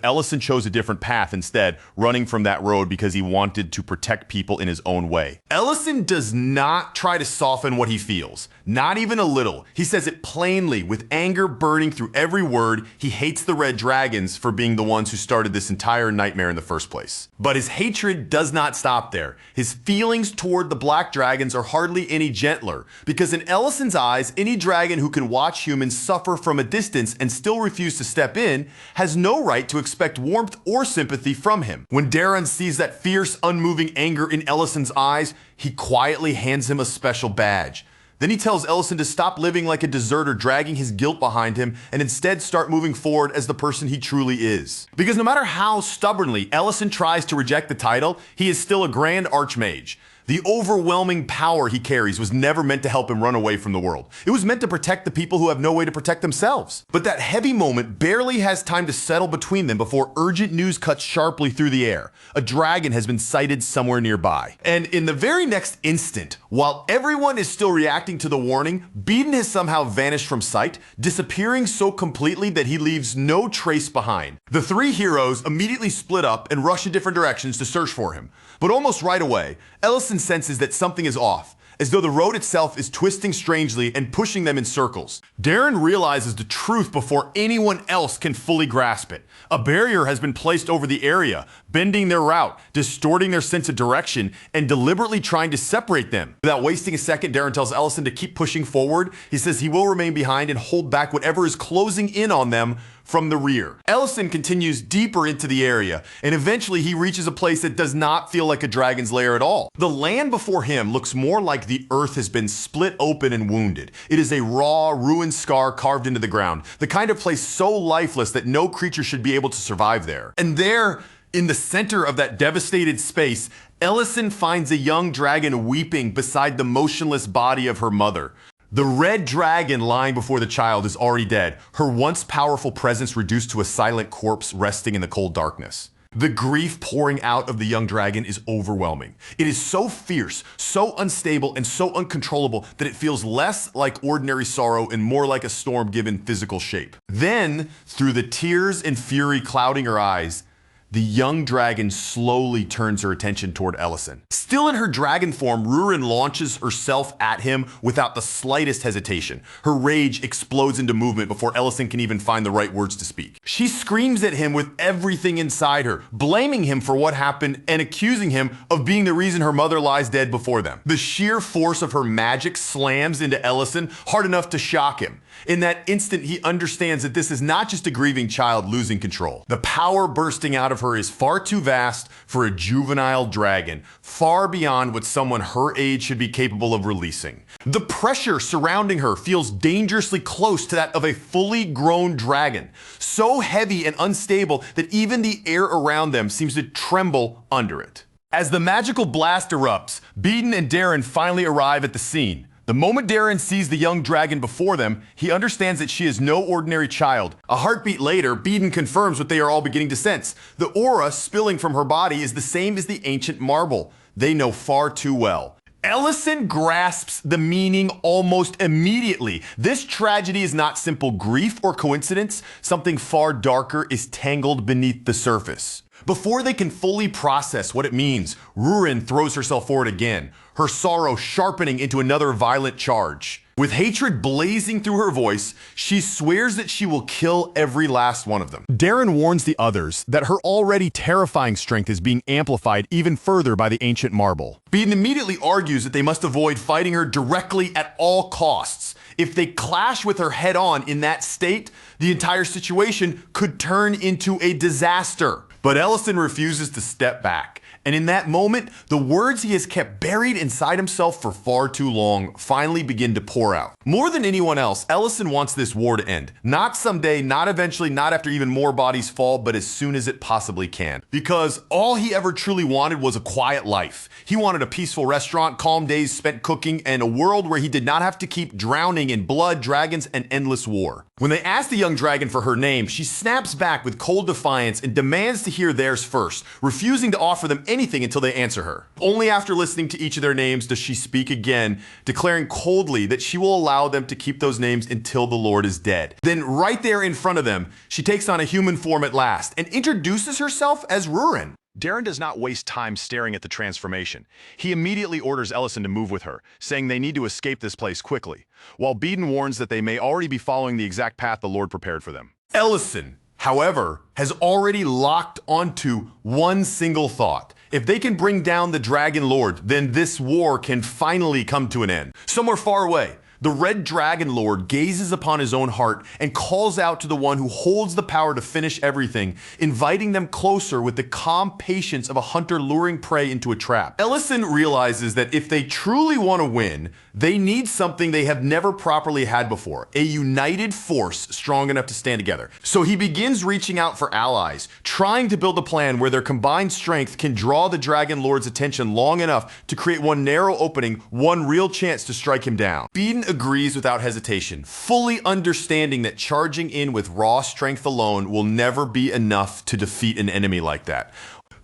Ellison chose a different path instead, running from that road because he wanted to protect people in his own way. Ellison does not try to soften what he feels, not even a little. He says it plainly, with anger burning through every word. He hates the Red Dragons for being the ones who started this entire nightmare in the first place. But his hatred does not stop there. His feelings toward the Black Dragons are hardly any gentler, because in Ellison's eyes, any dragon who can watch humans suffer from a distance and still refuse to step in has no right to expect warmth or sympathy from him. When Darren sees that fierce, unmoving anger in Ellison's eyes, he quietly hands him a special badge. Then he tells Ellison to stop living like a deserter, dragging his guilt behind him, and instead start moving forward as the person he truly is. Because no matter how stubbornly Ellison tries to reject the title, he is still a Grand Archmage. The overwhelming power he carries was never meant to help him run away from the world. It was meant to protect the people who have no way to protect themselves. But that heavy moment barely has time to settle between them before urgent news cuts sharply through the air. A dragon has been sighted somewhere nearby. And in the very next instant, while everyone is still reacting to the warning, Beeden has somehow vanished from sight, disappearing so completely that he leaves no trace behind. The three heroes immediately split up and rush in different directions to search for him. But almost right away, Ellison senses that something is off, as though the road itself is twisting strangely and pushing them in circles. Darren realizes the truth before anyone else can fully grasp it. A barrier has been placed over the area, bending their route, distorting their sense of direction, and deliberately trying to separate them. Without wasting a second, Darren tells Ellison to keep pushing forward. He says he will remain behind and hold back whatever is closing in on them from the rear. Ellison continues deeper into the area, and eventually he reaches a place that does not feel like a dragon's lair at all. The land before him looks more like the earth has been split open and wounded. It is a raw, ruined scar carved into the ground, the kind of place so lifeless that no creature should be able to survive there. And there, in the center of that devastated space, Ellison finds a young dragon weeping beside the motionless body of her mother. The red dragon lying before the child is already dead, her once powerful presence reduced to a silent corpse resting in the cold darkness. The grief pouring out of the young dragon is overwhelming. It is so fierce, so unstable, and so uncontrollable that it feels less like ordinary sorrow and more like a storm given physical shape. Then, through the tears and fury clouding her eyes, the young dragon slowly turns her attention toward Ellison. Still in her dragon form, Rurin launches herself at him without the slightest hesitation. Her rage explodes into movement before Ellison can even find the right words to speak. She screams at him with everything inside her, blaming him for what happened and accusing him of being the reason her mother lies dead before them. The sheer force of her magic slams into Ellison hard enough to shock him. In that instant, he understands that this is not just a grieving child losing control. The power bursting out of her is far too vast for a juvenile dragon, far beyond what someone her age should be capable of releasing. The pressure surrounding her feels dangerously close to that of a fully grown dragon, so heavy and unstable that even the air around them seems to tremble under it. As the magical blast erupts, Beeden and Darren finally arrive at the scene. The moment Darren sees the young dragon before them, he understands that she is no ordinary child. A heartbeat later, Beeden confirms what they are all beginning to sense. The aura spilling from her body is the same as the ancient marble. They know far too well. Ellison grasps the meaning almost immediately. This tragedy is not simple grief or coincidence. Something far darker is tangled beneath the surface. Before they can fully process what it means, Rurin throws herself forward again, her sorrow sharpening into another violent charge. With hatred blazing through her voice, she swears that she will kill every last one of them. Darren warns the others that her already terrifying strength is being amplified even further by the ancient marble. Beeden immediately argues that they must avoid fighting her directly at all costs. If they clash with her head-on in that state, the entire situation could turn into a disaster. But Ellison refuses to step back. And in that moment, the words he has kept buried inside himself for far too long finally begin to pour out. More than anyone else, Ellison wants this war to end. Not someday, not eventually, not after even more bodies fall, but as soon as it possibly can. Because all he ever truly wanted was a quiet life. He wanted a peaceful restaurant, calm days spent cooking, and a world where he did not have to keep drowning in blood, dragons, and endless war. When they ask the young dragon for her name, she snaps back with cold defiance and demands to hear theirs first, refusing to offer them any anything until they answer her. Only after listening to each of their names does she speak again, declaring coldly that she will allow them to keep those names until the Lord is dead. Then right there in front of them, she takes on a human form at last and introduces herself as Rurin. Darren does not waste time staring at the transformation. He immediately orders Ellison to move with her, saying they need to escape this place quickly, while Beeden warns that they may already be following the exact path the Lord prepared for them. Ellison, however, has already locked onto one single thought. If they can bring down the Dragon Lord, then this war can finally come to an end. Somewhere far away, the Red Dragon Lord gazes upon his own heart and calls out to the one who holds the power to finish everything, inviting them closer with the calm patience of a hunter luring prey into a trap. Ellison realizes that if they truly want to win, they need something they have never properly had before, a united force strong enough to stand together. So he begins reaching out for allies, trying to build a plan where their combined strength can draw the Dragon Lord's attention long enough to create one narrow opening, one real chance to strike him down. Beeden agrees without hesitation, fully understanding that charging in with raw strength alone will never be enough to defeat an enemy like that.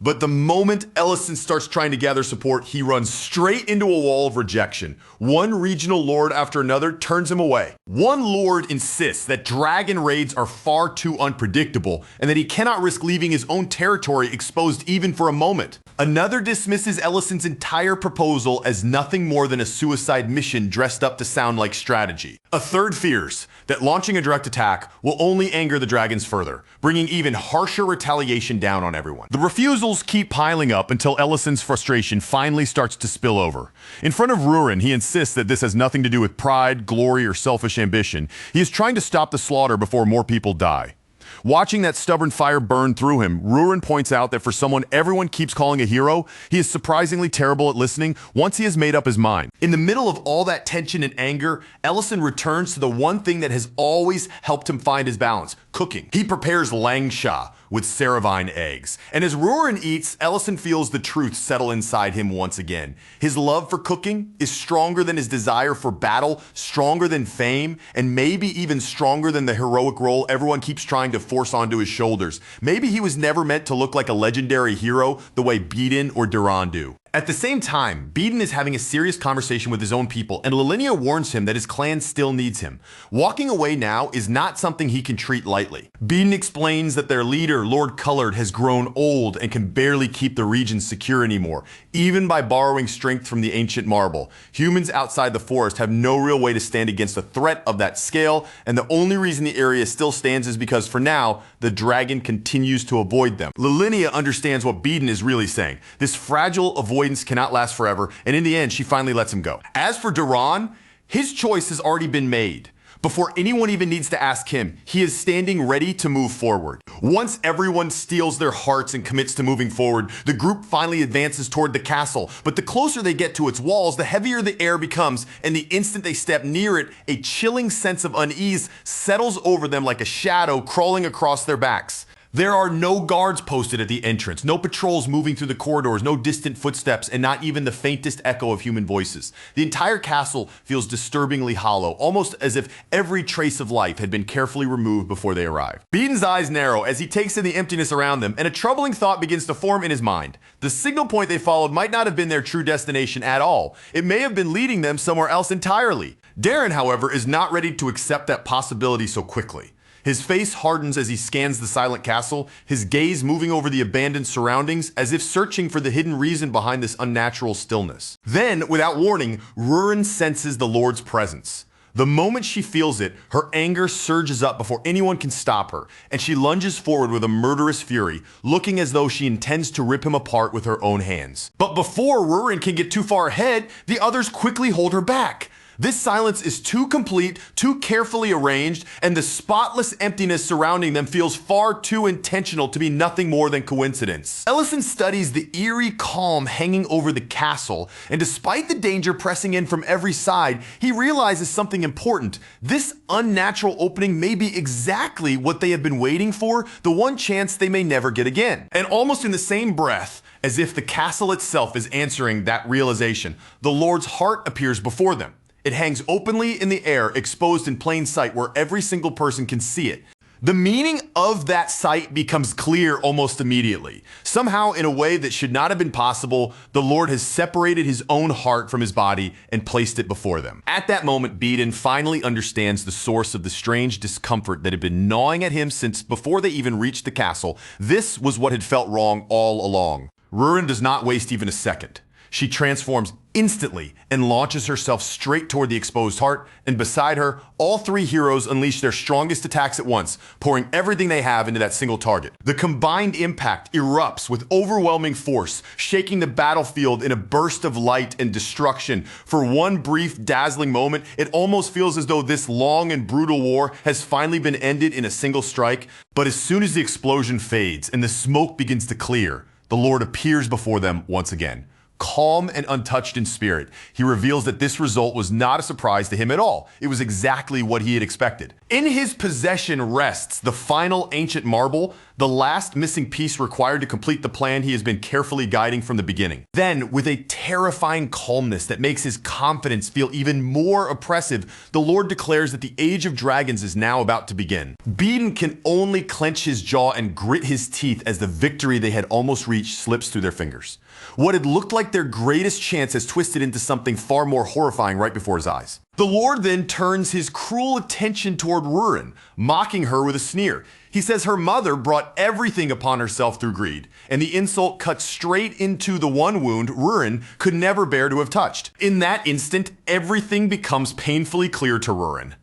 But the moment Ellison starts trying to gather support, he runs straight into a wall of rejection. One regional lord after another turns him away. One lord insists that dragon raids are far too unpredictable and that he cannot risk leaving his own territory exposed even for a moment. Another dismisses Ellison's entire proposal as nothing more than a suicide mission dressed up to sound like strategy. A third fears that launching a direct attack will only anger the dragons further, bringing even harsher retaliation down on everyone. The refusals keep piling up until Ellison's frustration finally starts to spill over. In front of Rurin, he insists that this has nothing to do with pride, glory, or selfish ambition. He is trying to stop the slaughter before more people die. Watching that stubborn fire burn through him, Rurin points out that for someone everyone keeps calling a hero, he is surprisingly terrible at listening once he has made up his mind. In the middle of all that tension and anger, Ellison returns to the one thing that has always helped him find his balance: cooking. He prepares langsha with Saravine eggs. And as Rurin eats, Ellison feels the truth settle inside him once again. His love for cooking is stronger than his desire for battle, stronger than fame, and maybe even stronger than the heroic role everyone keeps trying to force onto his shoulders. Maybe he was never meant to look like a legendary hero the way Beeden or Duran do. At the same time, Beeden is having a serious conversation with his own people, and Lilinia warns him that his clan still needs him. Walking away now is not something he can treat lightly. Beeden explains that their leader, Lord Colored, has grown old and can barely keep the region secure anymore, even by borrowing strength from the ancient marble. Humans outside the forest have no real way to stand against a threat of that scale, and the only reason the area still stands is because, for now, the dragon continues to avoid them. Lilinia understands what Beeden is really saying. This fragile avoidance cannot last forever, and in the end, she finally lets him go. As for Duran, his choice has already been made. Before anyone even needs to ask him, he is standing ready to move forward. Once everyone steals their hearts and commits to moving forward, the group finally advances toward the castle. But the closer they get to its walls, the heavier the air becomes, and the instant they step near it, a chilling sense of unease settles over them like a shadow crawling across their backs. There are no guards posted at the entrance, no patrols moving through the corridors, no distant footsteps, and not even the faintest echo of human voices. The entire castle feels disturbingly hollow, almost as if every trace of life had been carefully removed before they arrived. Beeden's eyes narrow as he takes in the emptiness around them, and a troubling thought begins to form in his mind. The signal point they followed might not have been their true destination at all. It may have been leading them somewhere else entirely. Darren, however, is not ready to accept that possibility so quickly. His face hardens as he scans the silent castle, his gaze moving over the abandoned surroundings as if searching for the hidden reason behind this unnatural stillness. Then, without warning, Rurin senses the Lord's presence. The moment she feels it, her anger surges up before anyone can stop her, and she lunges forward with a murderous fury, looking as though she intends to rip him apart with her own hands. But before Rurin can get too far ahead, the others quickly hold her back. This silence is too complete, too carefully arranged, and the spotless emptiness surrounding them feels far too intentional to be nothing more than coincidence. Ellison studies the eerie calm hanging over the castle, and despite the danger pressing in from every side, he realizes something important. This unnatural opening may be exactly what they have been waiting for, the one chance they may never get again. And almost in the same breath, as if the castle itself is answering that realization, the Lord's heart appears before them. It hangs openly in the air, exposed in plain sight where every single person can see it. The meaning of that sight becomes clear almost immediately. Somehow, in a way that should not have been possible, the Lord has separated his own heart from his body and placed it before them. At that moment, Beedon finally understands the source of the strange discomfort that had been gnawing at him since before they even reached the castle. This was what had felt wrong all along. Rurin does not waste even a second. She transforms instantly and launches herself straight toward the exposed heart, and beside her, all three heroes unleash their strongest attacks at once, pouring everything they have into that single target. The combined impact erupts with overwhelming force, shaking the battlefield in a burst of light and destruction. For one brief, dazzling moment, it almost feels as though this long and brutal war has finally been ended in a single strike. But as soon as the explosion fades and the smoke begins to clear, the Lord appears before them once again. Calm and untouched in spirit, he reveals that this result was not a surprise to him at all. It was exactly what he had expected. In his possession rests the final ancient marble, the last missing piece required to complete the plan he has been carefully guiding from the beginning. Then, with a terrifying calmness that makes his confidence feel even more oppressive, the Lord declares that the Age of Dragons is now about to begin. Beedon can only clench his jaw and grit his teeth as the victory they had almost reached slips through their fingers. What had looked like their greatest chance has twisted into something far more horrifying right before his eyes. The Lord then turns his cruel attention toward Rurin, mocking her with a sneer. He says her mother brought everything upon herself through greed, and the insult cuts straight into the one wound Rurin could never bear to have touched. In that instant, everything becomes painfully clear to Rurin.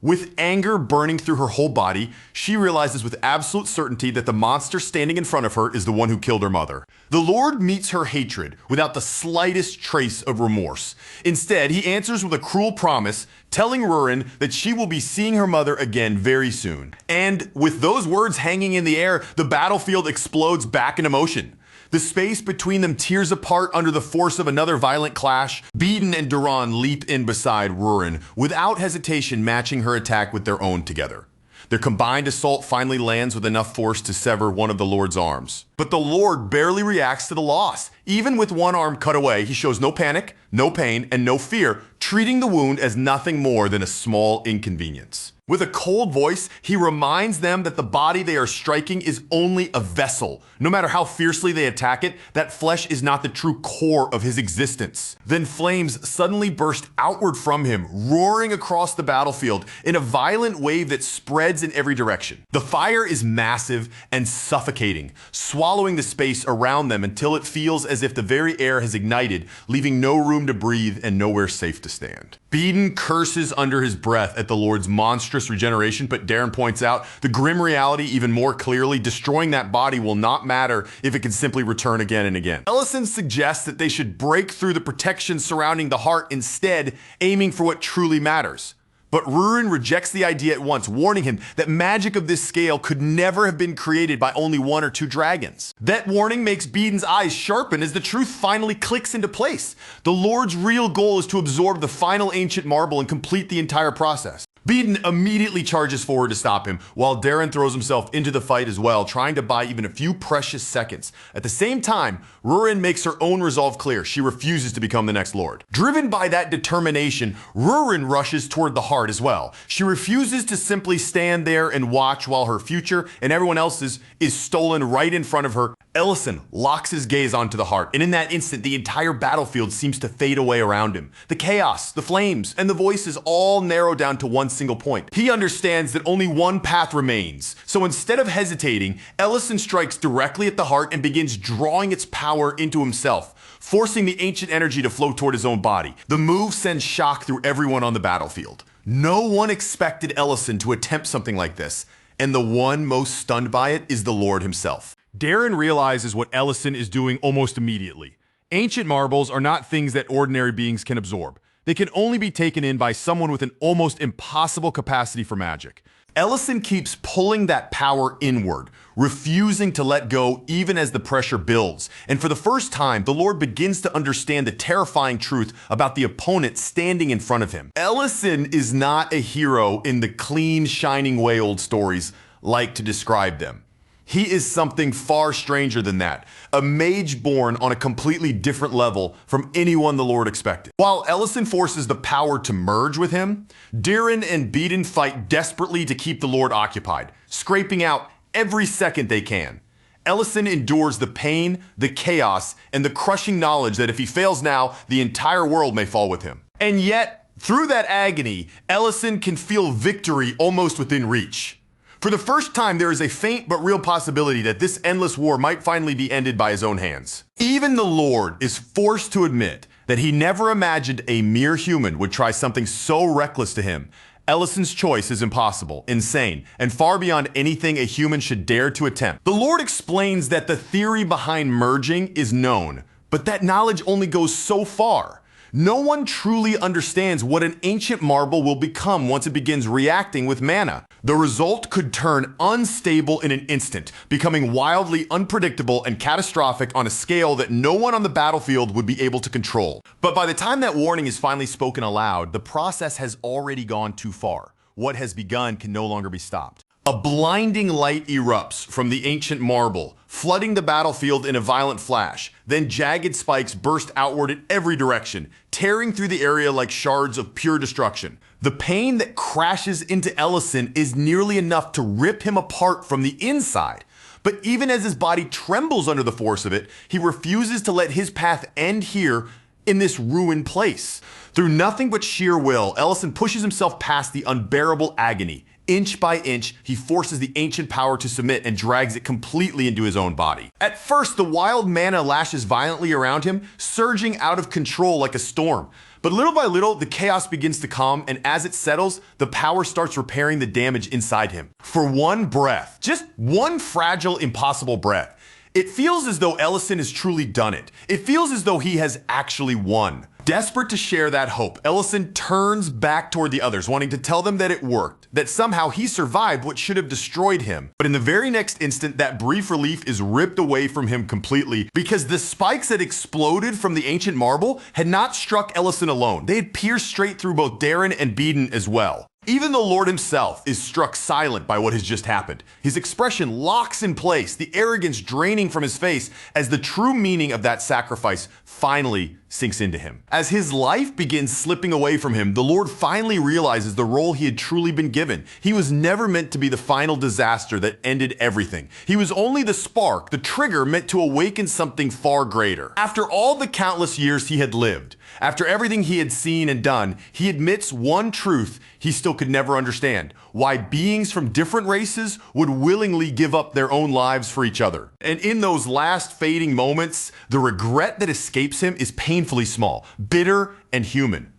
With anger burning through her whole body, she realizes with absolute certainty that the monster standing in front of her is the one who killed her mother. The Lord meets her hatred without the slightest trace of remorse. Instead, he answers with a cruel promise, telling Rurin that she will be seeing her mother again very soon. And with those words hanging in the air, the battlefield explodes back into motion. The space between them tears apart under the force of another violent clash. Beedon and Duran leap in beside Rurin, without hesitation matching her attack with their own together. Their combined assault finally lands with enough force to sever one of the Lord's arms. But the Lord barely reacts to the loss. Even with one arm cut away, he shows no panic, no pain, and no fear, treating the wound as nothing more than a small inconvenience. With a cold voice, he reminds them that the body they are striking is only a vessel. No matter how fiercely they attack it, that flesh is not the true core of his existence. Then flames suddenly burst outward from him, roaring across the battlefield in a violent wave that spreads in every direction. The fire is massive and suffocating, swallowing the space around them until it feels as if the very air has ignited, leaving no room to breathe and nowhere safe to stand. Beedon curses under his breath at the Lord's monstrous regeneration, but Darren points out the grim reality even more clearly. Destroying that body will not matter if it can simply return again and again. Ellison suggests that they should break through the protection surrounding the heart, instead aiming for what truly matters. But Rurin rejects the idea at once, warning him that magic of this scale could never have been created by only one or two dragons. That warning makes Beedon's eyes sharpen as the truth finally clicks into place. The Lord's real goal is to absorb the final ancient marble and complete the entire process. Beedon immediately charges forward to stop him, while Darren throws himself into the fight as well, trying to buy even a few precious seconds. At the same time, Rurin makes her own resolve clear. She refuses to become the next Lord. Driven by that determination, Rurin rushes toward the heart as well. She refuses to simply stand there and watch while her future and everyone else's is stolen right in front of her. Ellison locks his gaze onto the heart, and in that instant, the entire battlefield seems to fade away around him. The chaos, the flames, and the voices all narrow down to one single point. He understands that only one path remains. So instead of hesitating, Ellison strikes directly at the heart and begins drawing its power into himself, forcing the ancient energy to flow toward his own body. The move sends shock through everyone on the battlefield. No one expected Ellison to attempt something like this, and the one most stunned by it is the Lord himself. Darren realizes what Ellison is doing almost immediately. Ancient marbles are not things that ordinary beings can absorb. They can only be taken in by someone with an almost impossible capacity for magic. Ellison keeps pulling that power inward, refusing to let go even as the pressure builds. And for the first time, the Lord begins to understand the terrifying truth about the opponent standing in front of him. Ellison is not a hero in the clean, shining way old stories like to describe them. He is something far stranger than that. A mage born on a completely different level from anyone the Lord expected. While Ellison forces the power to merge with him, Darren and Beaton fight desperately to keep the Lord occupied, scraping out every second they can. Ellison endures the pain, the chaos, and the crushing knowledge that if he fails now, the entire world may fall with him. And yet, through that agony, Ellison can feel victory almost within reach. For the first time, there is a faint but real possibility that this endless war might finally be ended by his own hands. Even the Lord is forced to admit that he never imagined a mere human would try something so reckless to him. Ellison's choice is impossible, insane, and far beyond anything a human should dare to attempt. The Lord explains that the theory behind merging is known, but that knowledge only goes so far. No one truly understands what an ancient marble will become once it begins reacting with mana. The result could turn unstable in an instant, becoming wildly unpredictable and catastrophic on a scale that no one on the battlefield would be able to control. But by the time that warning is finally spoken aloud, the process has already gone too far. What has begun can no longer be stopped. A blinding light erupts from the ancient marble, flooding the battlefield in a violent flash. Then jagged spikes burst outward in every direction, tearing through the area like shards of pure destruction. The pain that crashes into Ellison is nearly enough to rip him apart from the inside. But even as his body trembles under the force of it, he refuses to let his path end here in this ruined place. Through nothing but sheer will, Ellison pushes himself past the unbearable agony. Inch by inch, he forces the ancient power to submit and drags it completely into his own body. At first, the wild mana lashes violently around him, surging out of control like a storm. But little by little, the chaos begins to calm, and as it settles, the power starts repairing the damage inside him. For one breath, just one fragile, impossible breath, it feels as though Ellison has truly done it. It feels as though he has actually won. Desperate to share that hope, Ellison turns back toward the others, wanting to tell them that it worked, that somehow he survived what should have destroyed him. But in the very next instant, that brief relief is ripped away from him completely because the spikes that exploded from the ancient marble had not struck Ellison alone. They had pierced straight through both Darren and Beaton as well. Even the Lord himself is struck silent by what has just happened. His expression locks in place, the arrogance draining from his face as the true meaning of that sacrifice finally sinks into him. As his life begins slipping away from him, the Lord finally realizes the role he had truly been given. He was never meant to be the final disaster that ended everything. He was only the spark, the trigger meant to awaken something far greater. After all the countless years he had lived, after everything he had seen and done, he admits one truth he still could never understand: why beings from different races would willingly give up their own lives for each other. And in those last fading moments, the regret that escapes him is painfully small, bitter, and human.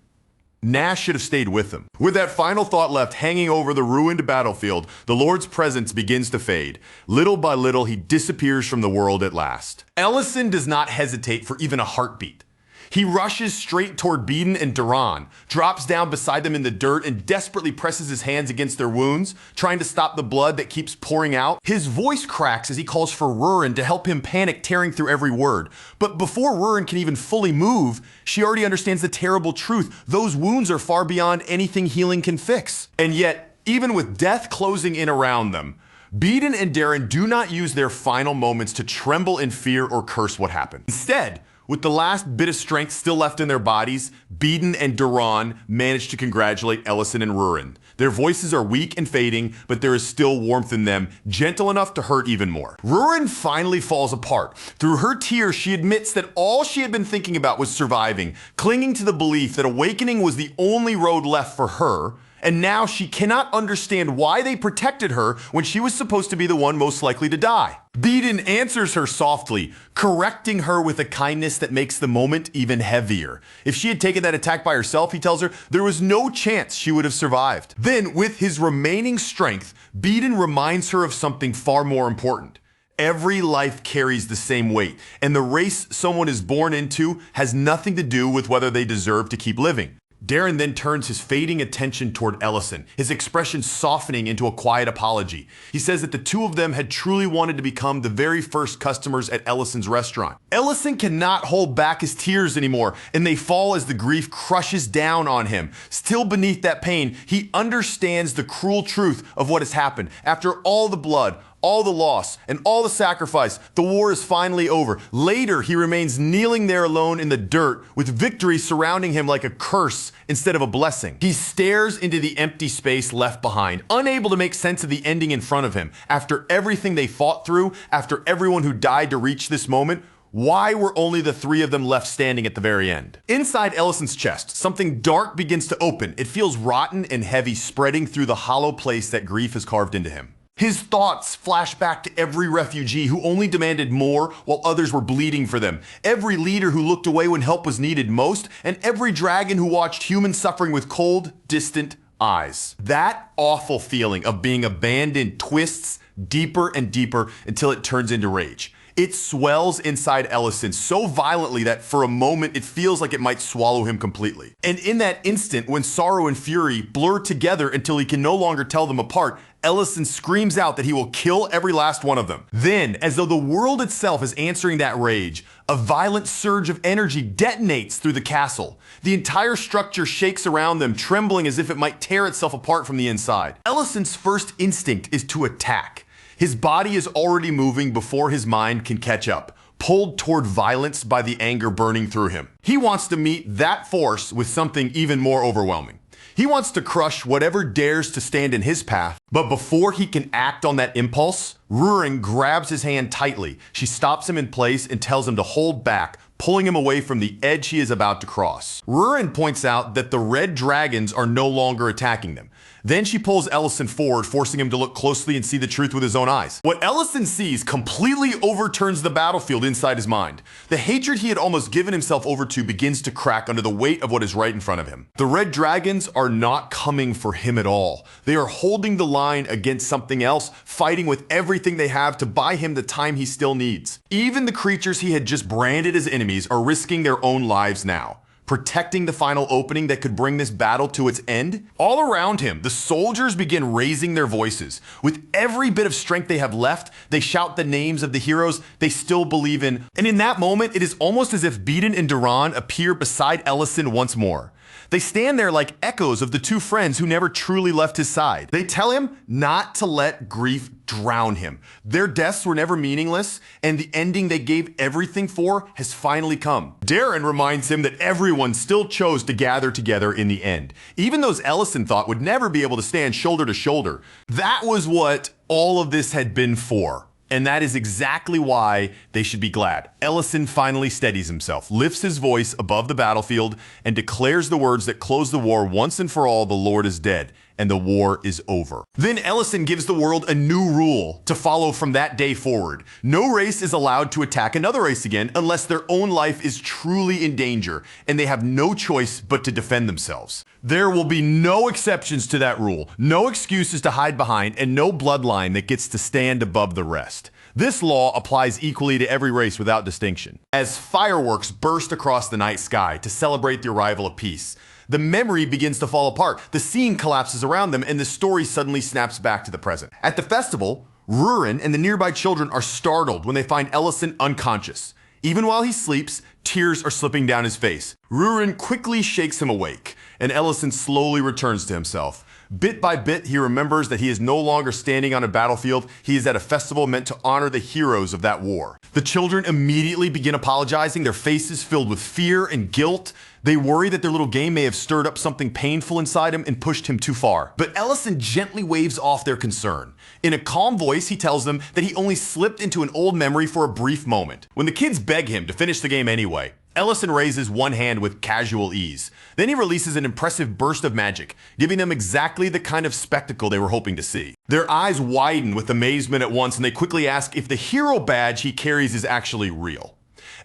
Nash should have stayed with him. With that final thought left hanging over the ruined battlefield, the Lord's presence begins to fade. Little by little, he disappears from the world at last. Ellison does not hesitate for even a heartbeat. He rushes straight toward Beaton and Duran, drops down beside them in the dirt, and desperately presses his hands against their wounds, trying to stop the blood that keeps pouring out. His voice cracks as he calls for Rurin to help him panic, tearing through every word. But before Rurin can even fully move, she already understands the terrible truth. Those wounds are far beyond anything healing can fix. And yet, even with death closing in around them, Beaton and Darren do not use their final moments to tremble in fear or curse what happened. Instead, with the last bit of strength still left in their bodies, Beaton and Duran manage to congratulate Ellison and Rurin. Their voices are weak and fading, but there is still warmth in them, gentle enough to hurt even more. Rurin finally falls apart. Through her tears, she admits that all she had been thinking about was surviving, clinging to the belief that awakening was the only road left for her, and now she cannot understand why they protected her when she was supposed to be the one most likely to die. Beaton answers her softly, correcting her with a kindness that makes the moment even heavier. If she had taken that attack by herself, he tells her, there was no chance she would have survived. Then, with his remaining strength, Beaton reminds her of something far more important. Every life carries the same weight, and the race someone is born into has nothing to do with whether they deserve to keep living. Darren then turns his fading attention toward Ellison, his expression softening into a quiet apology. He says that the two of them had truly wanted to become the very first customers at Ellison's restaurant. Ellison cannot hold back his tears anymore, and they fall as the grief crushes down on him. Still beneath that pain, he understands the cruel truth of what has happened. After all the blood, all the loss, and all the sacrifice. The war is finally over. Later, he remains kneeling there alone in the dirt, with victory surrounding him like a curse instead of a blessing. He stares into the empty space left behind, unable to make sense of the ending in front of him. After everything they fought through, after everyone who died to reach this moment, why were only the three of them left standing at the very end? Inside Ellison's chest, something dark begins to open. It feels rotten and heavy, spreading through the hollow place that grief has carved into him. His thoughts flash back to every refugee who only demanded more while others were bleeding for them, every leader who looked away when help was needed most, and every dragon who watched human suffering with cold, distant eyes. That awful feeling of being abandoned twists deeper and deeper until it turns into rage. It swells inside Ellison so violently that for a moment it feels like it might swallow him completely. And in that instant, when sorrow and fury blur together until he can no longer tell them apart, Ellison screams out that he will kill every last one of them. Then, as though the world itself is answering that rage, a violent surge of energy detonates through the castle. The entire structure shakes around them, trembling as if it might tear itself apart from the inside. Ellison's first instinct is to attack. His body is already moving before his mind can catch up, pulled toward violence by the anger burning through him. He wants to meet that force with something even more overwhelming. He wants to crush whatever dares to stand in his path, but before he can act on that impulse, Rurin grabs his hand tightly. She stops him in place and tells him to hold back, pulling him away from the edge he is about to cross. Rurin points out that the red dragons are no longer attacking them. Then she pulls Ellison forward, forcing him to look closely and see the truth with his own eyes. What Ellison sees completely overturns the battlefield inside his mind. The hatred he had almost given himself over to begins to crack under the weight of what is right in front of him. The red dragons are not coming for him at all. They are holding the line against something else, fighting with everything they have to buy him the time he still needs. Even the creatures he had just branded as enemies are risking their own lives now, protecting the final opening that could bring this battle to its end. All around him, the soldiers begin raising their voices. With every bit of strength they have left, they shout the names of the heroes they still believe in. And in that moment, it is almost as if Beaton and Duran appear beside Ellison once more. They stand there like echoes of the two friends who never truly left his side. They tell him not to let grief drown him. Their deaths were never meaningless, and the ending they gave everything for has finally come. Darren reminds him that everyone still chose to gather together in the end, even those Ellison thought would never be able to stand shoulder to shoulder. That was what all of this had been for. And that is exactly why they should be glad. Ellison finally steadies himself, lifts his voice above the battlefield, and declares the words that close the war once and for all: the Lord is dead, and the war is over. Then Ellison gives the world a new rule to follow from that day forward. No race is allowed to attack another race again unless their own life is truly in danger, and they have no choice but to defend themselves. There will be no exceptions to that rule, no excuses to hide behind, and no bloodline that gets to stand above the rest. This law applies equally to every race without distinction. As fireworks burst across the night sky to celebrate the arrival of peace, the memory begins to fall apart. The scene collapses around them, and the story suddenly snaps back to the present. At the festival, Rurin and the nearby children are startled when they find Ellison unconscious. Even while he sleeps, tears are slipping down his face. Rurin quickly shakes him awake, and Ellison slowly returns to himself. Bit by bit, he remembers that he is no longer standing on a battlefield. He is at a festival meant to honor the heroes of that war. The children immediately begin apologizing, their faces filled with fear and guilt. They worry that their little game may have stirred up something painful inside him and pushed him too far. But Ellison gently waves off their concern. In a calm voice, he tells them that he only slipped into an old memory for a brief moment. When the kids beg him to finish the game anyway, Ellison raises one hand with casual ease. Then he releases an impressive burst of magic, giving them exactly the kind of spectacle they were hoping to see. Their eyes widen with amazement at once, and they quickly ask if the hero badge he carries is actually real.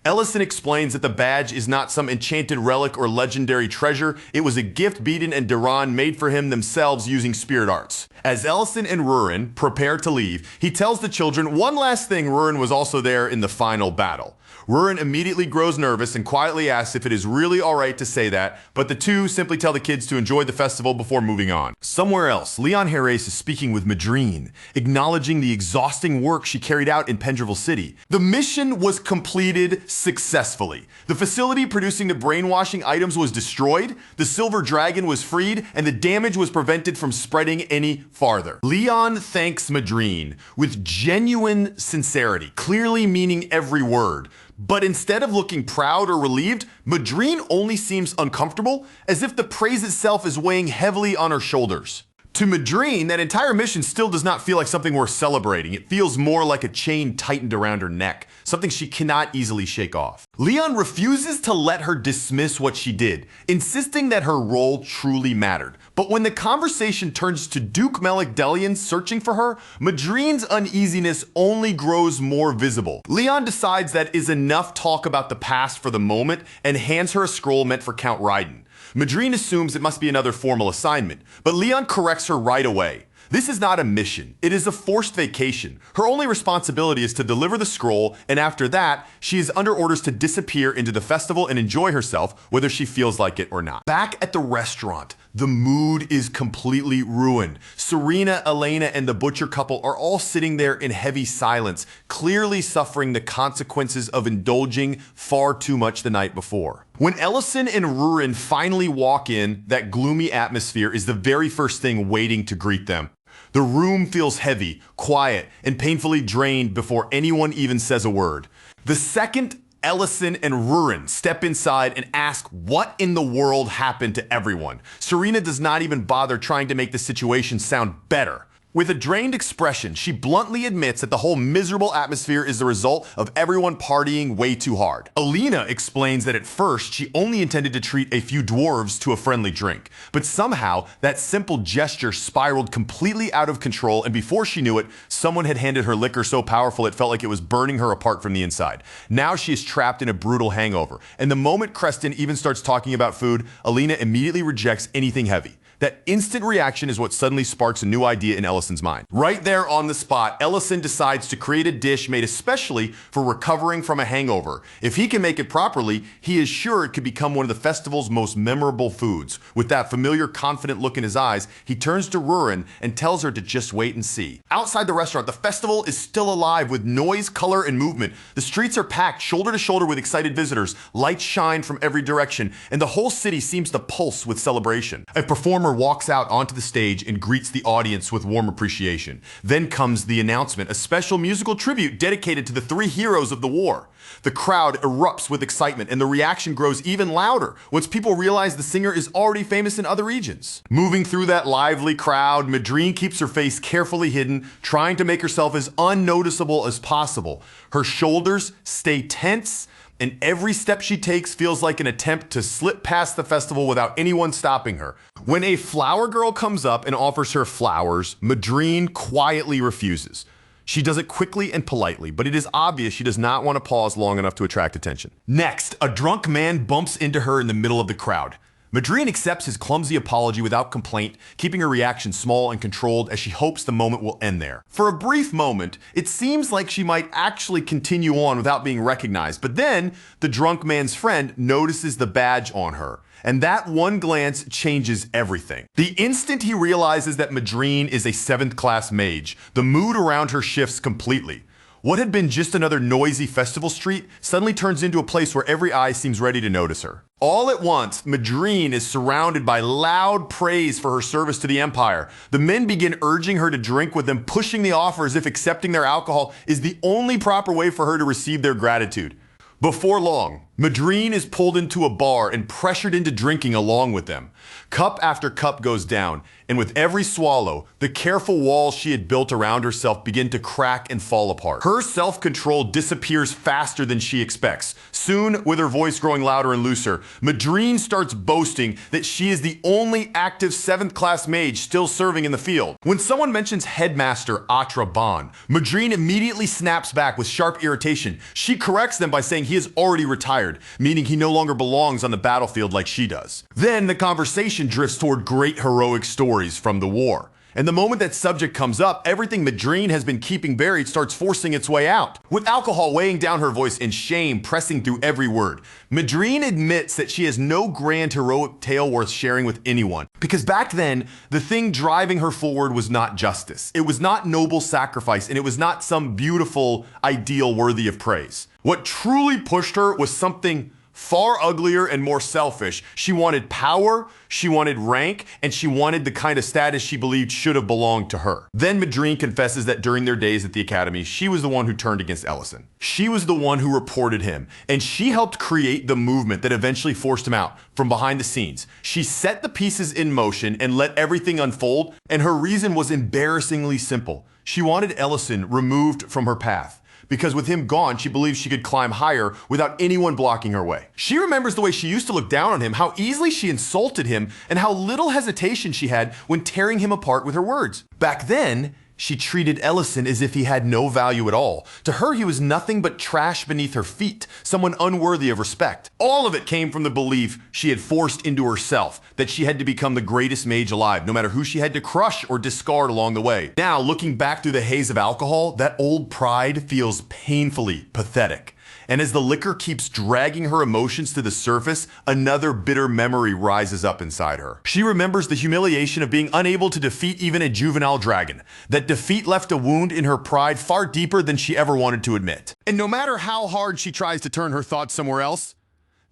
Ellison explains that the badge is not some enchanted relic or legendary treasure. It was a gift Beaton and Duran made for him themselves using spirit arts. As Ellison and Rurin prepare to leave, he tells the children one last thing: Rurin was also there in the final battle. Rurin immediately grows nervous and quietly asks if it is really alright to say that, but the two simply tell the kids to enjoy the festival before moving on. Somewhere else, Leon Harris is speaking with Madrine, acknowledging the exhausting work she carried out in Pendreville City. The mission was completed successfully. The facility producing the brainwashing items was destroyed, the silver dragon was freed, and the damage was prevented from spreading any farther. Leon thanks Madrine with genuine sincerity, clearly meaning every word. But instead of looking proud or relieved, Madrine only seems uncomfortable, as if the praise itself is weighing heavily on her shoulders. To Madrine, that entire mission still does not feel like something worth celebrating. It feels more like a chain tightened around her neck, something she cannot easily shake off. Leon refuses to let her dismiss what she did, insisting that her role truly mattered. But when the conversation turns to Duke Melikdelian searching for her, Madrine's uneasiness only grows more visible. Leon decides that is enough talk about the past for the moment and hands her a scroll meant for Count Raiden. Madrine assumes it must be another formal assignment, but Leon corrects her right away. This is not a mission, it is a forced vacation. Her only responsibility is to deliver the scroll, and after that, she is under orders to disappear into the festival and enjoy herself, whether she feels like it or not. Back at the restaurant, the mood is completely ruined. Serena, Elena, and the butcher couple are all sitting there in heavy silence, clearly suffering the consequences of indulging far too much the night before. When Ellison and Rurin finally walk in, that gloomy atmosphere is the very first thing waiting to greet them. The room feels heavy, quiet, and painfully drained before anyone even says a word. The second Ellison and Rurin step inside and ask what in the world happened to everyone, Serena does not even bother trying to make the situation sound better. With a drained expression, she bluntly admits that the whole miserable atmosphere is the result of everyone partying way too hard. Alina explains that at first she only intended to treat a few dwarves to a friendly drink, but somehow that simple gesture spiraled completely out of control, and before she knew it, someone had handed her liquor so powerful it felt like it was burning her apart from the inside. Now she is trapped in a brutal hangover, and the moment Creston even starts talking about food, Alina immediately rejects anything heavy. That instant reaction is what suddenly sparks a new idea in Ellison's mind. Right there on the spot, Ellison decides to create a dish made especially for recovering from a hangover. If he can make it properly, he is sure it could become one of the festival's most memorable foods. With that familiar, confident look in his eyes, he turns to Rurin and tells her to just wait and see. Outside the restaurant, the festival is still alive with noise, color, and movement. The streets are packed shoulder to shoulder with excited visitors. Lights shine from every direction, and the whole city seems to pulse with celebration. A performer walks out onto the stage and greets the audience with warm appreciation. Then comes the announcement, a special musical tribute dedicated to the three heroes of the war. The crowd erupts with excitement, and the reaction grows even louder once people realize the singer is already famous in other regions. Moving through that lively crowd, Madrine keeps her face carefully hidden, trying to make herself as unnoticeable as possible. Her shoulders stay tense, and every step she takes feels like an attempt to slip past the festival without anyone stopping her. When a flower girl comes up and offers her flowers, Madrine quietly refuses. She does it quickly and politely, but it is obvious she does not want to pause long enough to attract attention. Next, a drunk man bumps into her in the middle of the crowd. Madrine accepts his clumsy apology without complaint, keeping her reaction small and controlled as she hopes the moment will end there. For a brief moment, it seems like she might actually continue on without being recognized, but then the drunk man's friend notices the badge on her, and that one glance changes everything. The instant he realizes that Madrine is a 7th class mage, the mood around her shifts completely. What had been just another noisy festival street suddenly turns into a place where every eye seems ready to notice her. All at once, Madrine is surrounded by loud praise for her service to the Empire. The men begin urging her to drink with them, pushing the offer as if accepting their alcohol is the only proper way for her to receive their gratitude. Before long, Madrine is pulled into a bar and pressured into drinking along with them. Cup after cup goes down, and with every swallow, the careful walls she had built around herself begin to crack and fall apart. Her self-control disappears faster than she expects. Soon, with her voice growing louder and looser, Madrine starts boasting that she is the only active 7th class mage still serving in the field. When someone mentions Headmaster Atra Ban, Madrine immediately snaps back with sharp irritation. She corrects them by saying he is already retired, meaning he no longer belongs on the battlefield like she does. Then the conversation drifts toward great heroic stories from the war. And the moment that subject comes up, everything Madrine has been keeping buried starts forcing its way out. With alcohol weighing down her voice and shame pressing through every word, Madrine admits that she has no grand heroic tale worth sharing with anyone. Because back then, the thing driving her forward was not justice. It was not noble sacrifice, and it was not some beautiful ideal worthy of praise. What truly pushed her was something far uglier and more selfish. She wanted power, she wanted rank, and she wanted the kind of status she believed should have belonged to her. Then Madrine confesses that during their days at the academy, she was the one who turned against Ellison. She was the one who reported him, and she helped create the movement that eventually forced him out from behind the scenes. She set the pieces in motion and let everything unfold, and her reason was embarrassingly simple. She wanted Ellison removed from her path. Because with him gone, she believed she could climb higher without anyone blocking her way. She remembers the way she used to look down on him, how easily she insulted him, and how little hesitation she had when tearing him apart with her words. Back then, she treated Ellison as if he had no value at all. To her, he was nothing but trash beneath her feet, someone unworthy of respect. All of it came from the belief she had forced into herself, that she had to become the greatest mage alive, no matter who she had to crush or discard along the way. Now, looking back through the haze of alcohol, that old pride feels painfully pathetic. And as the liquor keeps dragging her emotions to the surface, another bitter memory rises up inside her. She remembers the humiliation of being unable to defeat even a juvenile dragon. That defeat left a wound in her pride far deeper than she ever wanted to admit. And no matter how hard she tries to turn her thoughts somewhere else,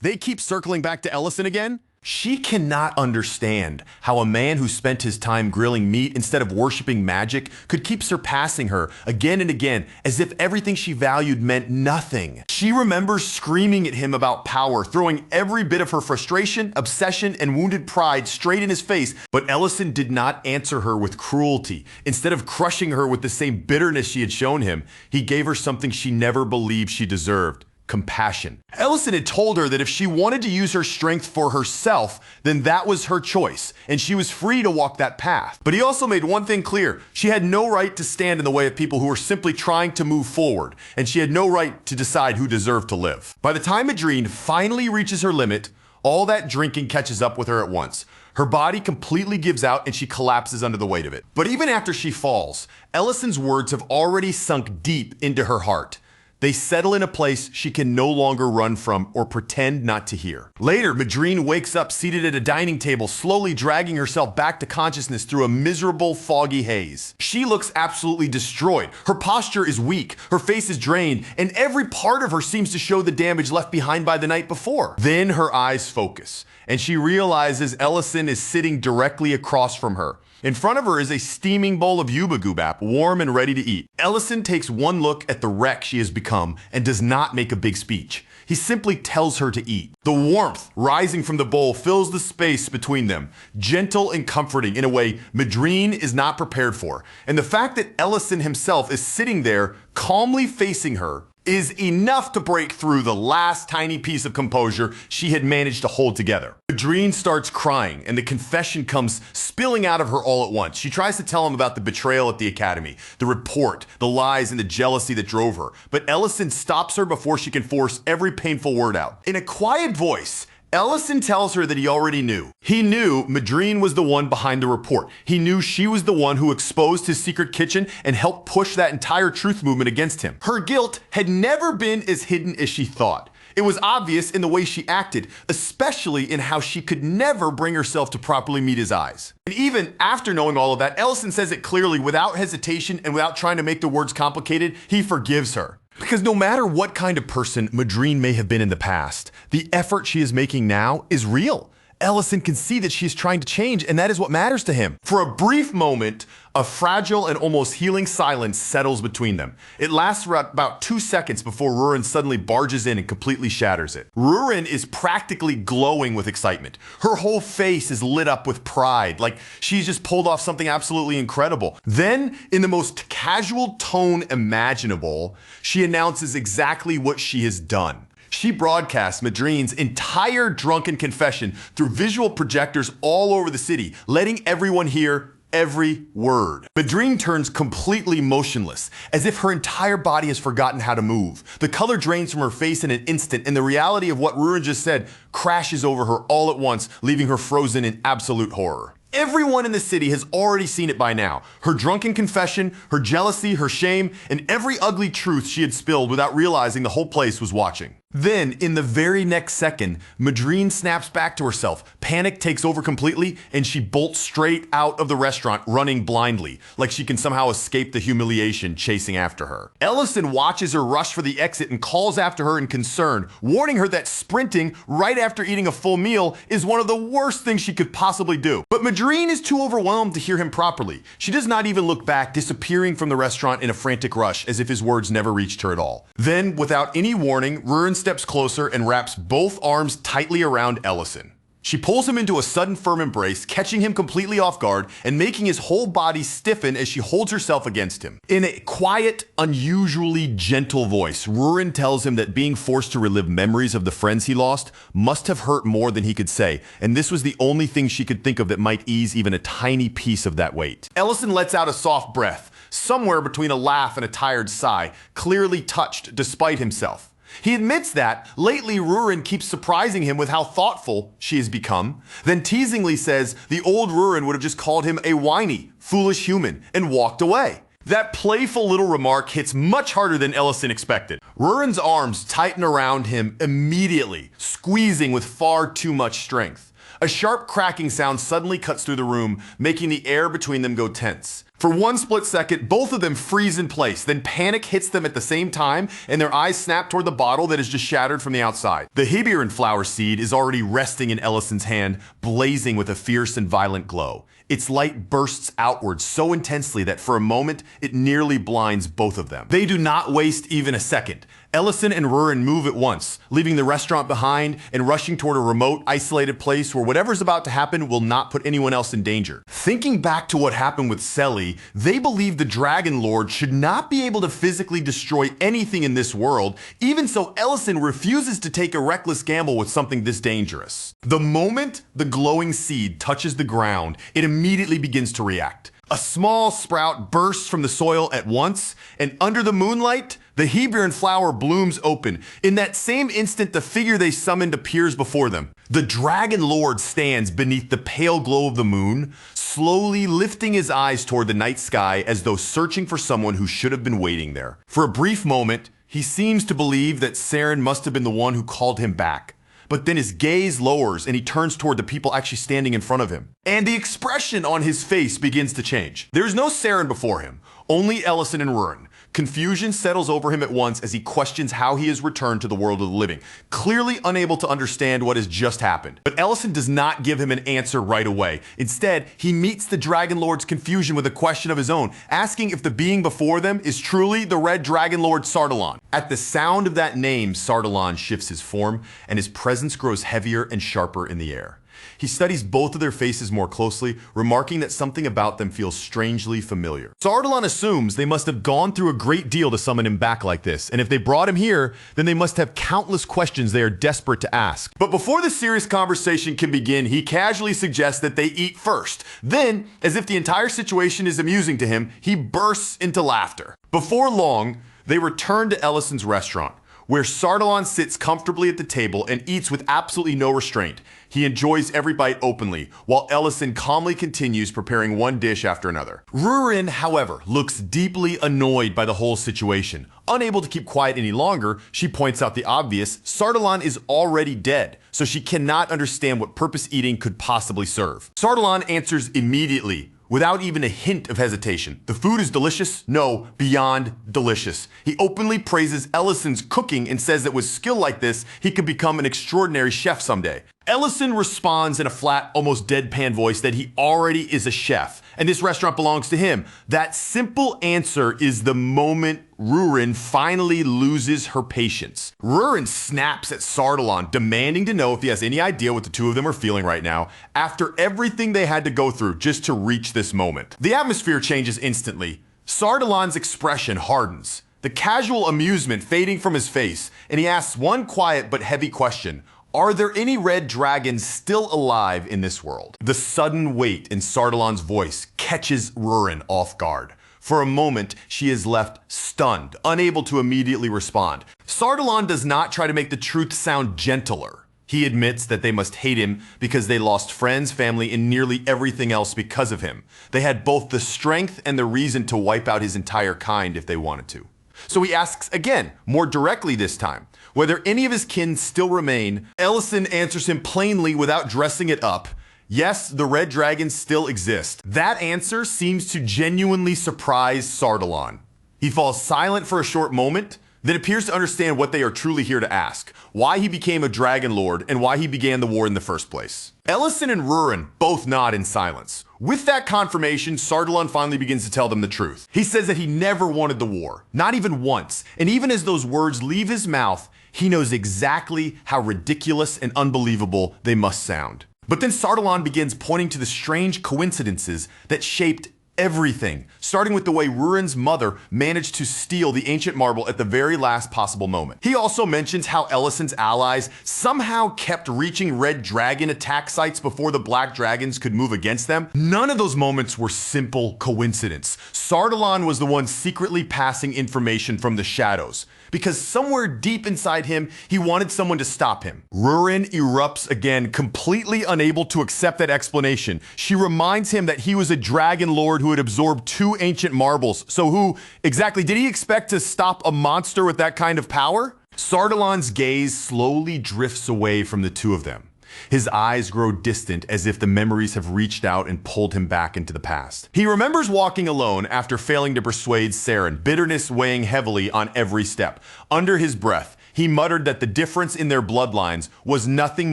they keep circling back to Ellison again. She cannot understand how a man who spent his time grilling meat instead of worshiping magic could keep surpassing her again and again as if everything she valued meant nothing. She remembers screaming at him about power, throwing every bit of her frustration, obsession, and wounded pride straight in his face, but Ellison did not answer her with cruelty. Instead of crushing her with the same bitterness she had shown him, he gave her something she never believed she deserved. Compassion. Ellison had told her that if she wanted to use her strength for herself, then that was her choice, and she was free to walk that path. But he also made one thing clear. She had no right to stand in the way of people who were simply trying to move forward, and she had no right to decide who deserved to live. By the time Madrine finally reaches her limit, all that drinking catches up with her at once. Her body completely gives out and she collapses under the weight of it. But even after she falls, Ellison's words have already sunk deep into her heart. They settle in a place she can no longer run from or pretend not to hear. Later, Madrine wakes up seated at a dining table, slowly dragging herself back to consciousness through a miserable, foggy haze. She looks absolutely destroyed. Her posture is weak, her face is drained, and every part of her seems to show the damage left behind by the night before. Then her eyes focus, and she realizes Ellison is sitting directly across from her. In front of her is a steaming bowl of yuba goobap, warm and ready to eat. Ellison takes one look at the wreck she has become and does not make a big speech. He simply tells her to eat. The warmth rising from the bowl fills the space between them, gentle and comforting in a way Madrine is not prepared for. And the fact that Ellison himself is sitting there, calmly facing her, is enough to break through the last tiny piece of composure she had managed to hold together. Madrine starts crying, and the confession comes spilling out of her all at once. She tries to tell him about the betrayal at the academy, the report, the lies, and the jealousy that drove her. But Ellison stops her before she can force every painful word out. In a quiet voice, Ellison tells her that he already knew. He knew Madrine was the one behind the report. He knew she was the one who exposed his secret kitchen and helped push that entire truth movement against him. Her guilt had never been as hidden as she thought. It was obvious in the way she acted, especially in how she could never bring herself to properly meet his eyes. And even after knowing all of that, Ellison says it clearly, without hesitation and without trying to make the words complicated. He forgives her. Because no matter what kind of person Madrine may have been in the past, the effort she is making now is real. Ellison can see that she is trying to change, and that is what matters to him. For a brief moment, a fragile and almost healing silence settles between them. It lasts for about 2 seconds before Rurin suddenly barges in and completely shatters it. Rurin is practically glowing with excitement. Her whole face is lit up with pride, like she's just pulled off something absolutely incredible. Then, in the most casual tone imaginable, she announces exactly what she has done. She broadcasts Madrine's entire drunken confession through visual projectors all over the city, letting everyone hear every word. Madrine turns completely motionless, as if her entire body has forgotten how to move. The color drains from her face in an instant, and the reality of what Rurin just said crashes over her all at once, leaving her frozen in absolute horror. Everyone in the city has already seen it by now. Her drunken confession, her jealousy, her shame, and every ugly truth she had spilled without realizing the whole place was watching. Then, in the very next second, Madrine snaps back to herself. Panic takes over completely, and she bolts straight out of the restaurant, running blindly, like she can somehow escape the humiliation chasing after her. Ellison watches her rush for the exit and calls after her in concern, warning her that sprinting right after eating a full meal is one of the worst things she could possibly do. But Madrine is too overwhelmed to hear him properly. She does not even look back, disappearing from the restaurant in a frantic rush, as if his words never reached her at all. Then, without any warning, Rurin steps closer and wraps both arms tightly around Ellison. She pulls him into a sudden firm embrace, catching him completely off guard and making his whole body stiffen as she holds herself against him. In a quiet, unusually gentle voice, Rurin tells him that being forced to relive memories of the friends he lost must have hurt more than he could say, and this was the only thing she could think of that might ease even a tiny piece of that weight. Ellison lets out a soft breath, somewhere between a laugh and a tired sigh, clearly touched despite himself. He admits that lately Rurin keeps surprising him with how thoughtful she has become, then teasingly says the old Rurin would have just called him a whiny, foolish human and walked away. That playful little remark hits much harder than Ellison expected. Rurin's arms tighten around him immediately, squeezing with far too much strength. A sharp cracking sound suddenly cuts through the room, making the air between them go tense. For one split second, both of them freeze in place, then panic hits them at the same time, and their eyes snap toward the bottle that is just shattered from the outside. The Hibiran flower seed is already resting in Ellison's hand, blazing with a fierce and violent glow. Its light bursts outward so intensely that for a moment, it nearly blinds both of them. They do not waste even a second. Ellison and Rurin move at once, leaving the restaurant behind and rushing toward a remote, isolated place where whatever's about to happen will not put anyone else in danger. Thinking back to what happened with Selly, they believe the Dragon Lord should not be able to physically destroy anything in this world. Even so, Ellison refuses to take a reckless gamble with something this dangerous. The moment the glowing seed touches the ground, it immediately begins to react. A small sprout bursts from the soil at once, and under the moonlight, the Hibiran flower blooms open. In that same instant, the figure they summoned appears before them. The Dragon Lord stands beneath the pale glow of the moon, slowly lifting his eyes toward the night sky as though searching for someone who should have been waiting there. For a brief moment, he seems to believe that Saren must have been the one who called him back. But then his gaze lowers and he turns toward the people actually standing in front of him. And the expression on his face begins to change. There's no Saren before him, only Ellison and Rurin. Confusion settles over him at once as he questions how he has returned to the world of the living, clearly unable to understand what has just happened. But Ellison does not give him an answer right away. Instead, he meets the Dragon Lord's confusion with a question of his own, asking if the being before them is truly the Red Dragon Lord Sardalan. At the sound of that name, Sardalan shifts his form, and his presence grows heavier and sharper in the air. He studies both of their faces more closely, remarking that something about them feels strangely familiar. Sardalan assumes they must have gone through a great deal to summon him back like this, and if they brought him here, then they must have countless questions they are desperate to ask. But before the serious conversation can begin, he casually suggests that they eat first. Then, as if the entire situation is amusing to him, he bursts into laughter. Before long, they return to Ellison's restaurant, where Sardalan sits comfortably at the table and eats with absolutely no restraint. He enjoys every bite openly, while Ellison calmly continues preparing one dish after another. Rurin, however, looks deeply annoyed by the whole situation. Unable to keep quiet any longer, she points out the obvious: Sardalan is already dead, so she cannot understand what purpose eating could possibly serve. Sardalan answers immediately, without even a hint of hesitation. The food is delicious? No, beyond delicious. He openly praises Ellison's cooking and says that with skill like this, he could become an extraordinary chef someday. Ellison responds in a flat, almost deadpan voice that he already is a chef, and this restaurant belongs to him. That simple answer is the moment Rurin finally loses her patience. Rurin snaps at Sardalan, demanding to know if he has any idea what the two of them are feeling right now, after everything they had to go through just to reach this moment. The atmosphere changes instantly. Sardalan's expression hardens, the casual amusement fading from his face, and he asks one quiet but heavy question: are there any red dragons still alive in this world? The sudden weight in Sardalan's voice catches Rurin off guard. For a moment, she is left stunned, unable to immediately respond. Sardalan does not try to make the truth sound gentler. He admits that they must hate him because they lost friends, family, and nearly everything else because of him. They had both the strength and the reason to wipe out his entire kind if they wanted to. So he asks again, more directly this time, whether any of his kin still remain. Ellison answers him plainly without dressing it up. Yes, the red dragons still exist. That answer seems to genuinely surprise Sardalon. He falls silent for a short moment, then appears to understand what they are truly here to ask, why he became a dragon lord and why he began the war in the first place. Ellison and Rurin both nod in silence. With that confirmation, Sardalon finally begins to tell them the truth. He says that he never wanted the war, not even once, and even as those words leave his mouth, he knows exactly how ridiculous and unbelievable they must sound. But then Sardalon begins pointing to the strange coincidences that shaped everything, starting with the way Rurin's mother managed to steal the ancient marble at the very last possible moment. He also mentions how Ellison's allies somehow kept reaching red dragon attack sites before the black dragons could move against them. None of those moments were simple coincidence. Sardalon was the one secretly passing information from the shadows, because somewhere deep inside him, he wanted someone to stop him. Rurin erupts again, completely unable to accept that explanation. She reminds him that he was a dragon lord who had absorbed 2 ancient marbles. So who exactly did he expect to stop a monster with that kind of power? Sardalon's gaze slowly drifts away from the two of them. His eyes grow distant as if the memories have reached out and pulled him back into the past. He remembers walking alone after failing to persuade Saren, bitterness weighing heavily on every step. Under his breath, he muttered that the difference in their bloodlines was nothing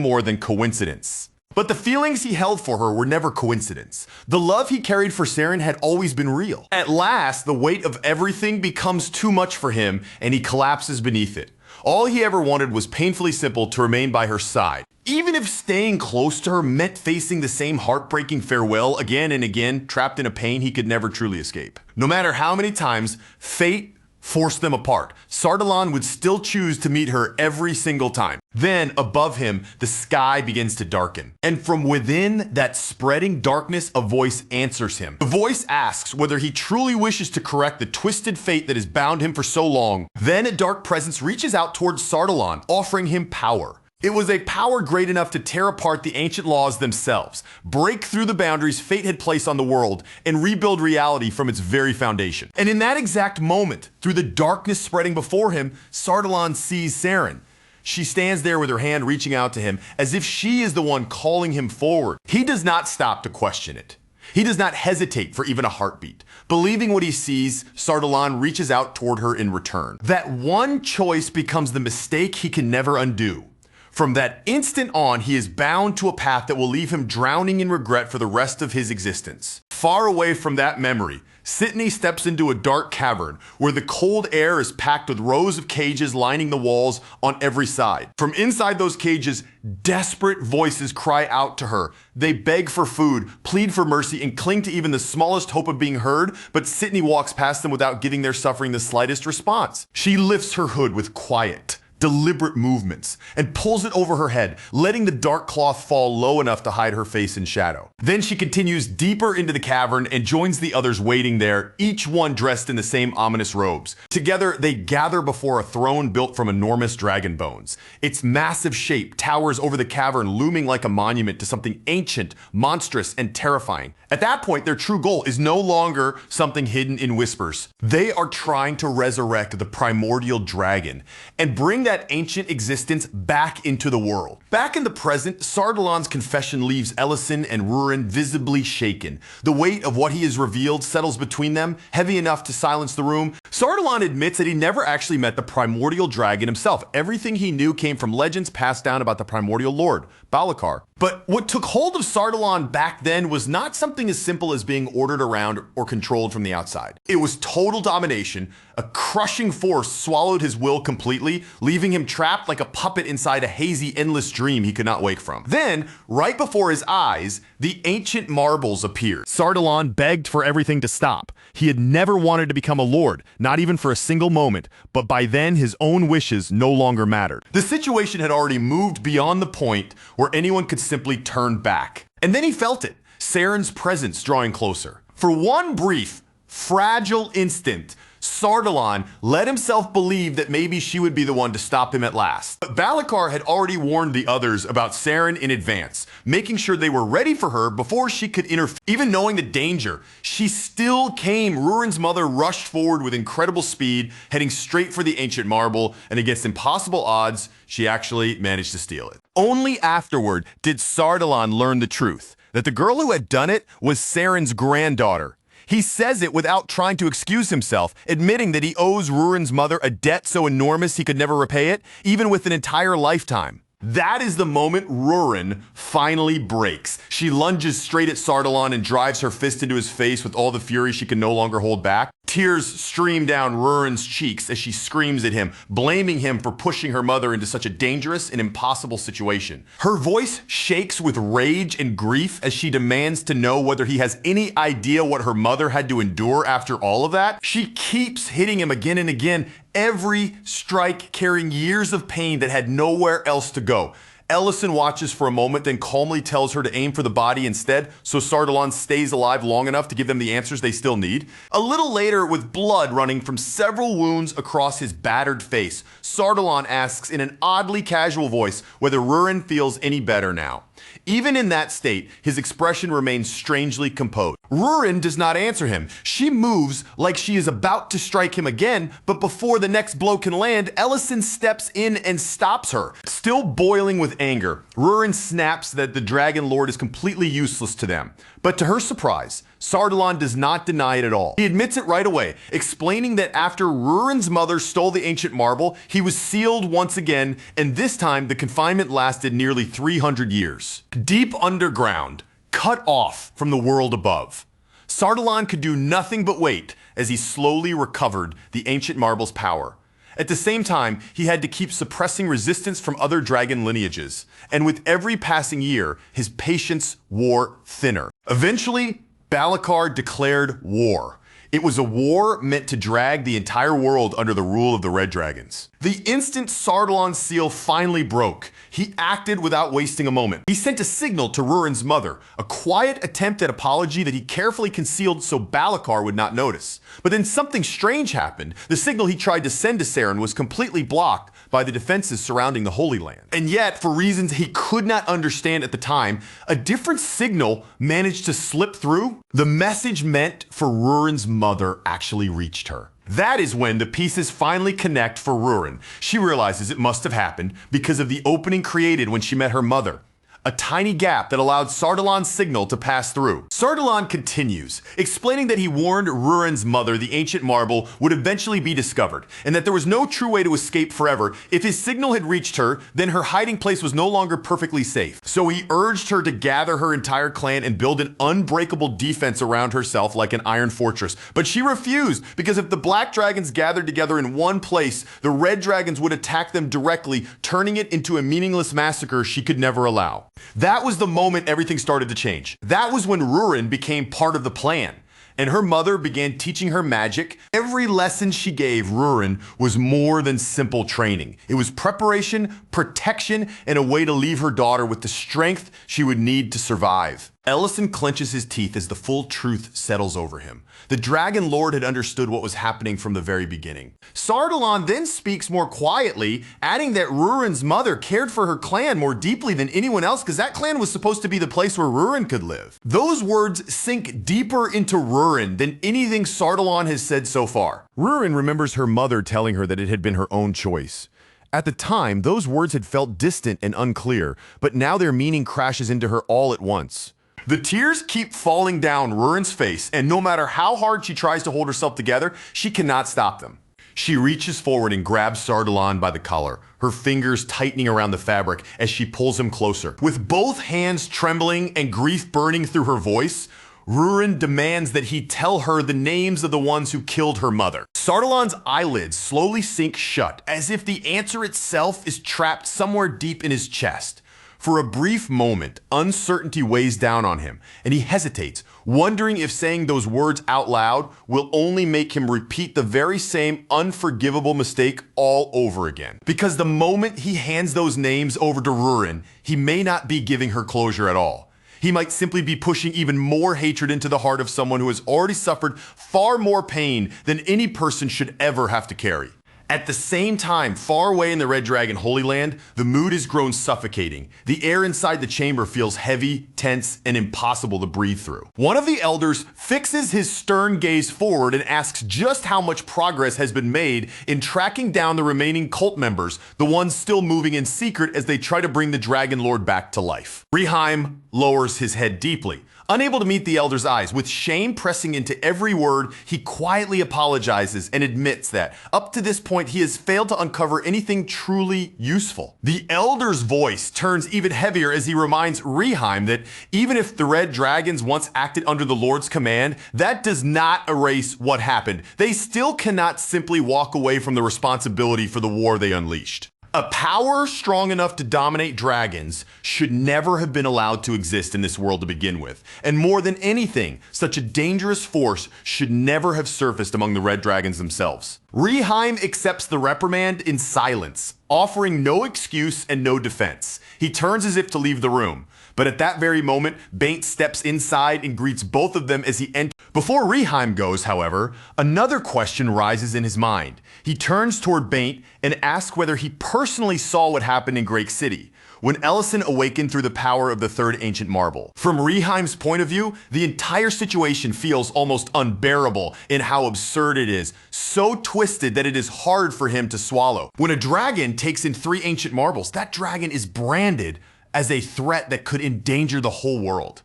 more than coincidence. But the feelings he held for her were never coincidence. The love he carried for Saren had always been real. At last, the weight of everything becomes too much for him and he collapses beneath it. All he ever wanted was painfully simple to remain by her side. Even if staying close to her meant facing the same heartbreaking farewell again and again, trapped in a pain he could never truly escape. No matter how many times fate forced them apart, Sardalon would still choose to meet her every single time. Then, above him, the sky begins to darken. And from within that spreading darkness, a voice answers him. The voice asks whether he truly wishes to correct the twisted fate that has bound him for so long. Then a dark presence reaches out towards Sardalon, offering him power. It was a power great enough to tear apart the ancient laws themselves, break through the boundaries fate had placed on the world, and rebuild reality from its very foundation. And in that exact moment, through the darkness spreading before him, Sardalon sees Saren. She stands there with her hand reaching out to him, as if she is the one calling him forward. He does not stop to question it. He does not hesitate for even a heartbeat. Believing what he sees, Sardalon reaches out toward her in return. That one choice becomes the mistake he can never undo. From that instant on, he is bound to a path that will leave him drowning in regret for the rest of his existence. Far away from that memory, Sydney steps into a dark cavern where the cold air is packed with rows of cages lining the walls on every side. From inside those cages, desperate voices cry out to her. They beg for food, plead for mercy, and cling to even the smallest hope of being heard, but Sydney walks past them without giving their suffering the slightest response. She lifts her hood with quiet, deliberate movements and pulls it over her head, letting the dark cloth fall low enough to hide her face in shadow. Then she continues deeper into the cavern and joins the others waiting there, each one dressed in the same ominous robes. Together, they gather before a throne built from enormous dragon bones. Its massive shape towers over the cavern, looming like a monument to something ancient, monstrous, and terrifying. At that point, their true goal is no longer something hidden in whispers. They are trying to resurrect the primordial dragon and bring that ancient existence back into the world. Back in the present, Sardalon's confession leaves Ellison and Rurin visibly shaken. The weight of what he has revealed settles between them, heavy enough to silence the room. Sardalon admits that he never actually met the primordial dragon himself. Everything he knew came from legends passed down about the primordial lord, Balakar. But what took hold of Sardalon back then was not something as simple as being ordered around or controlled from the outside. It was total domination. A crushing force swallowed his will completely, leaving him trapped like a puppet inside a hazy, endless dream he could not wake from. Then, right before his eyes, the ancient marbles appeared. Sardalon begged for everything to stop. He had never wanted to become a lord, not even for a single moment, but by then his own wishes no longer mattered. The situation had already moved beyond the point where anyone could simply turn back. And then he felt it, Saren's presence drawing closer. For one brief, fragile instant, Sardalan let himself believe that maybe she would be the one to stop him at last. But Balikar had already warned the others about Saren in advance, making sure they were ready for her before she could interfere. Even knowing the danger, she still came. Rurin's mother rushed forward with incredible speed, heading straight for the ancient marble, and against impossible odds, she actually managed to steal it. Only afterward did Sardalan learn the truth, that the girl who had done it was Saren's granddaughter. He says it without trying to excuse himself, admitting that he owes Rurin's mother a debt so enormous he could never repay it, even with an entire lifetime. That is the moment Rurin finally breaks. She lunges straight at Sardalan and drives her fist into his face with all the fury she can no longer hold back. Tears stream down Rurin's cheeks as she screams at him, blaming him for pushing her mother into such a dangerous and impossible situation. Her voice shakes with rage and grief as she demands to know whether he has any idea what her mother had to endure after all of that. She keeps hitting him again and again, every strike carrying years of pain that had nowhere else to go. Ellison watches for a moment, then calmly tells her to aim for the body instead, so Sardalan stays alive long enough to give them the answers they still need. A little later, with blood running from several wounds across his battered face, Sardalan asks in an oddly casual voice whether Rurin feels any better now. Even in that state, his expression remains strangely composed. Rurin does not answer him. She moves like she is about to strike him again, but before the next blow can land, Ellison steps in and stops her. Still boiling with anger, Rurin snaps that the Dragon Lord is completely useless to them. But to her surprise, Sardalan does not deny it at all. He admits it right away, explaining that after Rurin's mother stole the ancient marble, he was sealed once again, and this time the confinement lasted nearly 300 years. Deep underground, cut off from the world above. Sardalan could do nothing but wait as he slowly recovered the ancient marble's power. At the same time, he had to keep suppressing resistance from other dragon lineages, and with every passing year, his patience wore thinner. Eventually, Balikar declared war. It was a war meant to drag the entire world under the rule of the Red Dragons. The instant Sardalan's seal finally broke, he acted without wasting a moment. He sent a signal to Rurin's mother, a quiet attempt at apology that he carefully concealed so Balikar would not notice. But then something strange happened. The signal he tried to send to Saren was completely blocked by the defenses surrounding the Holy Land. And yet, for reasons he could not understand at the time, a different signal managed to slip through. The message meant for Rurin's mother actually reached her. That is when the pieces finally connect for Rurin. She realizes it must have happened because of the opening created when she met her mother. A tiny gap that allowed Sardalan's signal to pass through. Sardalan continues, explaining that he warned Rurin's mother the ancient marble would eventually be discovered, and that there was no true way to escape forever. If his signal had reached her, then her hiding place was no longer perfectly safe. So he urged her to gather her entire clan and build an unbreakable defense around herself like an iron fortress. But she refused, because if the black dragons gathered together in one place, the red dragons would attack them directly, turning it into a meaningless massacre she could never allow. That was the moment everything started to change. That was when Rurin became part of the plan, and her mother began teaching her magic. Every lesson she gave Rurin was more than simple training. It was preparation, protection, and a way to leave her daughter with the strength she would need to survive. Ellison clenches his teeth as the full truth settles over him. The Dragon Lord had understood what was happening from the very beginning. Sardalan then speaks more quietly, adding that Rurin's mother cared for her clan more deeply than anyone else because that clan was supposed to be the place where Rurin could live. Those words sink deeper into Rurin than anything Sardalan has said so far. Rurin remembers her mother telling her that it had been her own choice. At the time, those words had felt distant and unclear, but now their meaning crashes into her all at once. The tears keep falling down Rurin's face, and no matter how hard she tries to hold herself together, she cannot stop them. She reaches forward and grabs Sardalan by the collar, her fingers tightening around the fabric as she pulls him closer. With both hands trembling and grief burning through her voice, Rurin demands that he tell her the names of the ones who killed her mother. Sardalan's eyelids slowly sink shut, as if the answer itself is trapped somewhere deep in his chest. For a brief moment, uncertainty weighs down on him, and he hesitates, wondering if saying those words out loud will only make him repeat the very same unforgivable mistake all over again. Because the moment he hands those names over to Rurin, he may not be giving her closure at all. He might simply be pushing even more hatred into the heart of someone who has already suffered far more pain than any person should ever have to carry. At the same time, far away in the Red Dragon Holy Land, the mood has grown suffocating. The air inside the chamber feels heavy, tense, and impossible to breathe through. One of the elders fixes his stern gaze forward and asks just how much progress has been made in tracking down the remaining cult members, the ones still moving in secret as they try to bring the Dragon Lord back to life. Reheim lowers his head deeply. Unable to meet the elder's eyes, with shame pressing into every word, he quietly apologizes and admits that, up to this point, he has failed to uncover anything truly useful. The elder's voice turns even heavier as he reminds Reheim that even if the Red Dragons once acted under the Lord's command, that does not erase what happened. They still cannot simply walk away from the responsibility for the war they unleashed. A power strong enough to dominate dragons should never have been allowed to exist in this world to begin with. And more than anything, such a dangerous force should never have surfaced among the Red Dragons themselves. Reheim accepts the reprimand in silence, offering no excuse and no defense. He turns as if to leave the room. But at that very moment, Baint steps inside and greets both of them as he enters. Before Reheim goes, however, another question rises in his mind. He turns toward Baint and asks whether he personally saw what happened in Great City, when Ellison awakened through the power of the third ancient marble. From Reheim's point of view, the entire situation feels almost unbearable in how absurd it is, so twisted that it is hard for him to swallow. When a dragon takes in 3 ancient marbles, that dragon is branded as a threat that could endanger the whole world.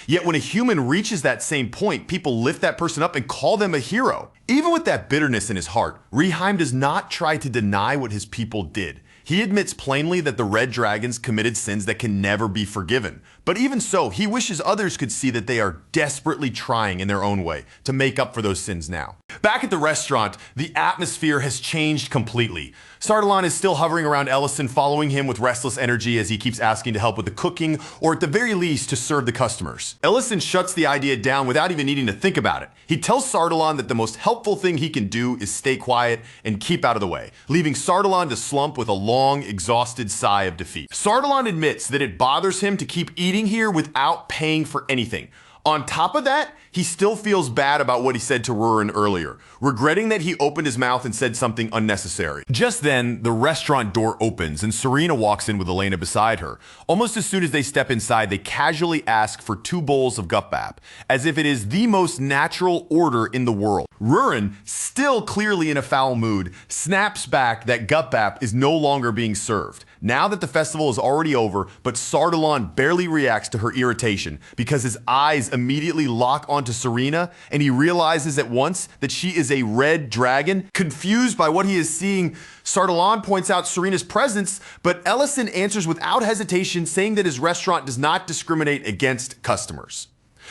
Yet when a human reaches that same point, people lift that person up and call them a hero. Even with that bitterness in his heart, Reheim does not try to deny what his people did. He admits plainly that the Red Dragons committed sins that can never be forgiven. But even so, he wishes others could see that they are desperately trying in their own way to make up for those sins now. Back at the restaurant, the atmosphere has changed completely. Sardalan is still hovering around Ellison, following him with restless energy as he keeps asking to help with the cooking, or at the very least to serve the customers. Ellison shuts the idea down without even needing to think about it. He tells Sardalan that the most helpful thing he can do is stay quiet and keep out of the way, leaving Sardalan to slump with a long, exhausted sigh of defeat. Sardalan admits that it bothers him to keep eating here without paying for anything. On top of that, he still feels bad about what he said to Rurin earlier, regretting that he opened his mouth and said something unnecessary. Just then, the restaurant door opens and Serena walks in with Elena beside her. Almost as soon as they step inside, they casually ask for 2 bowls of gupbap, as if it is the most natural order in the world. Rurin, still clearly in a foul mood, snaps back that gupbap is no longer being served. Now that the festival is already over, but Sardalan barely reacts to her irritation because his eyes immediately lock onto Serena and he realizes at once that she is a red dragon. Confused by what he is seeing, Sardalan points out Serena's presence, but Ellison answers without hesitation, saying that his restaurant does not discriminate against customers.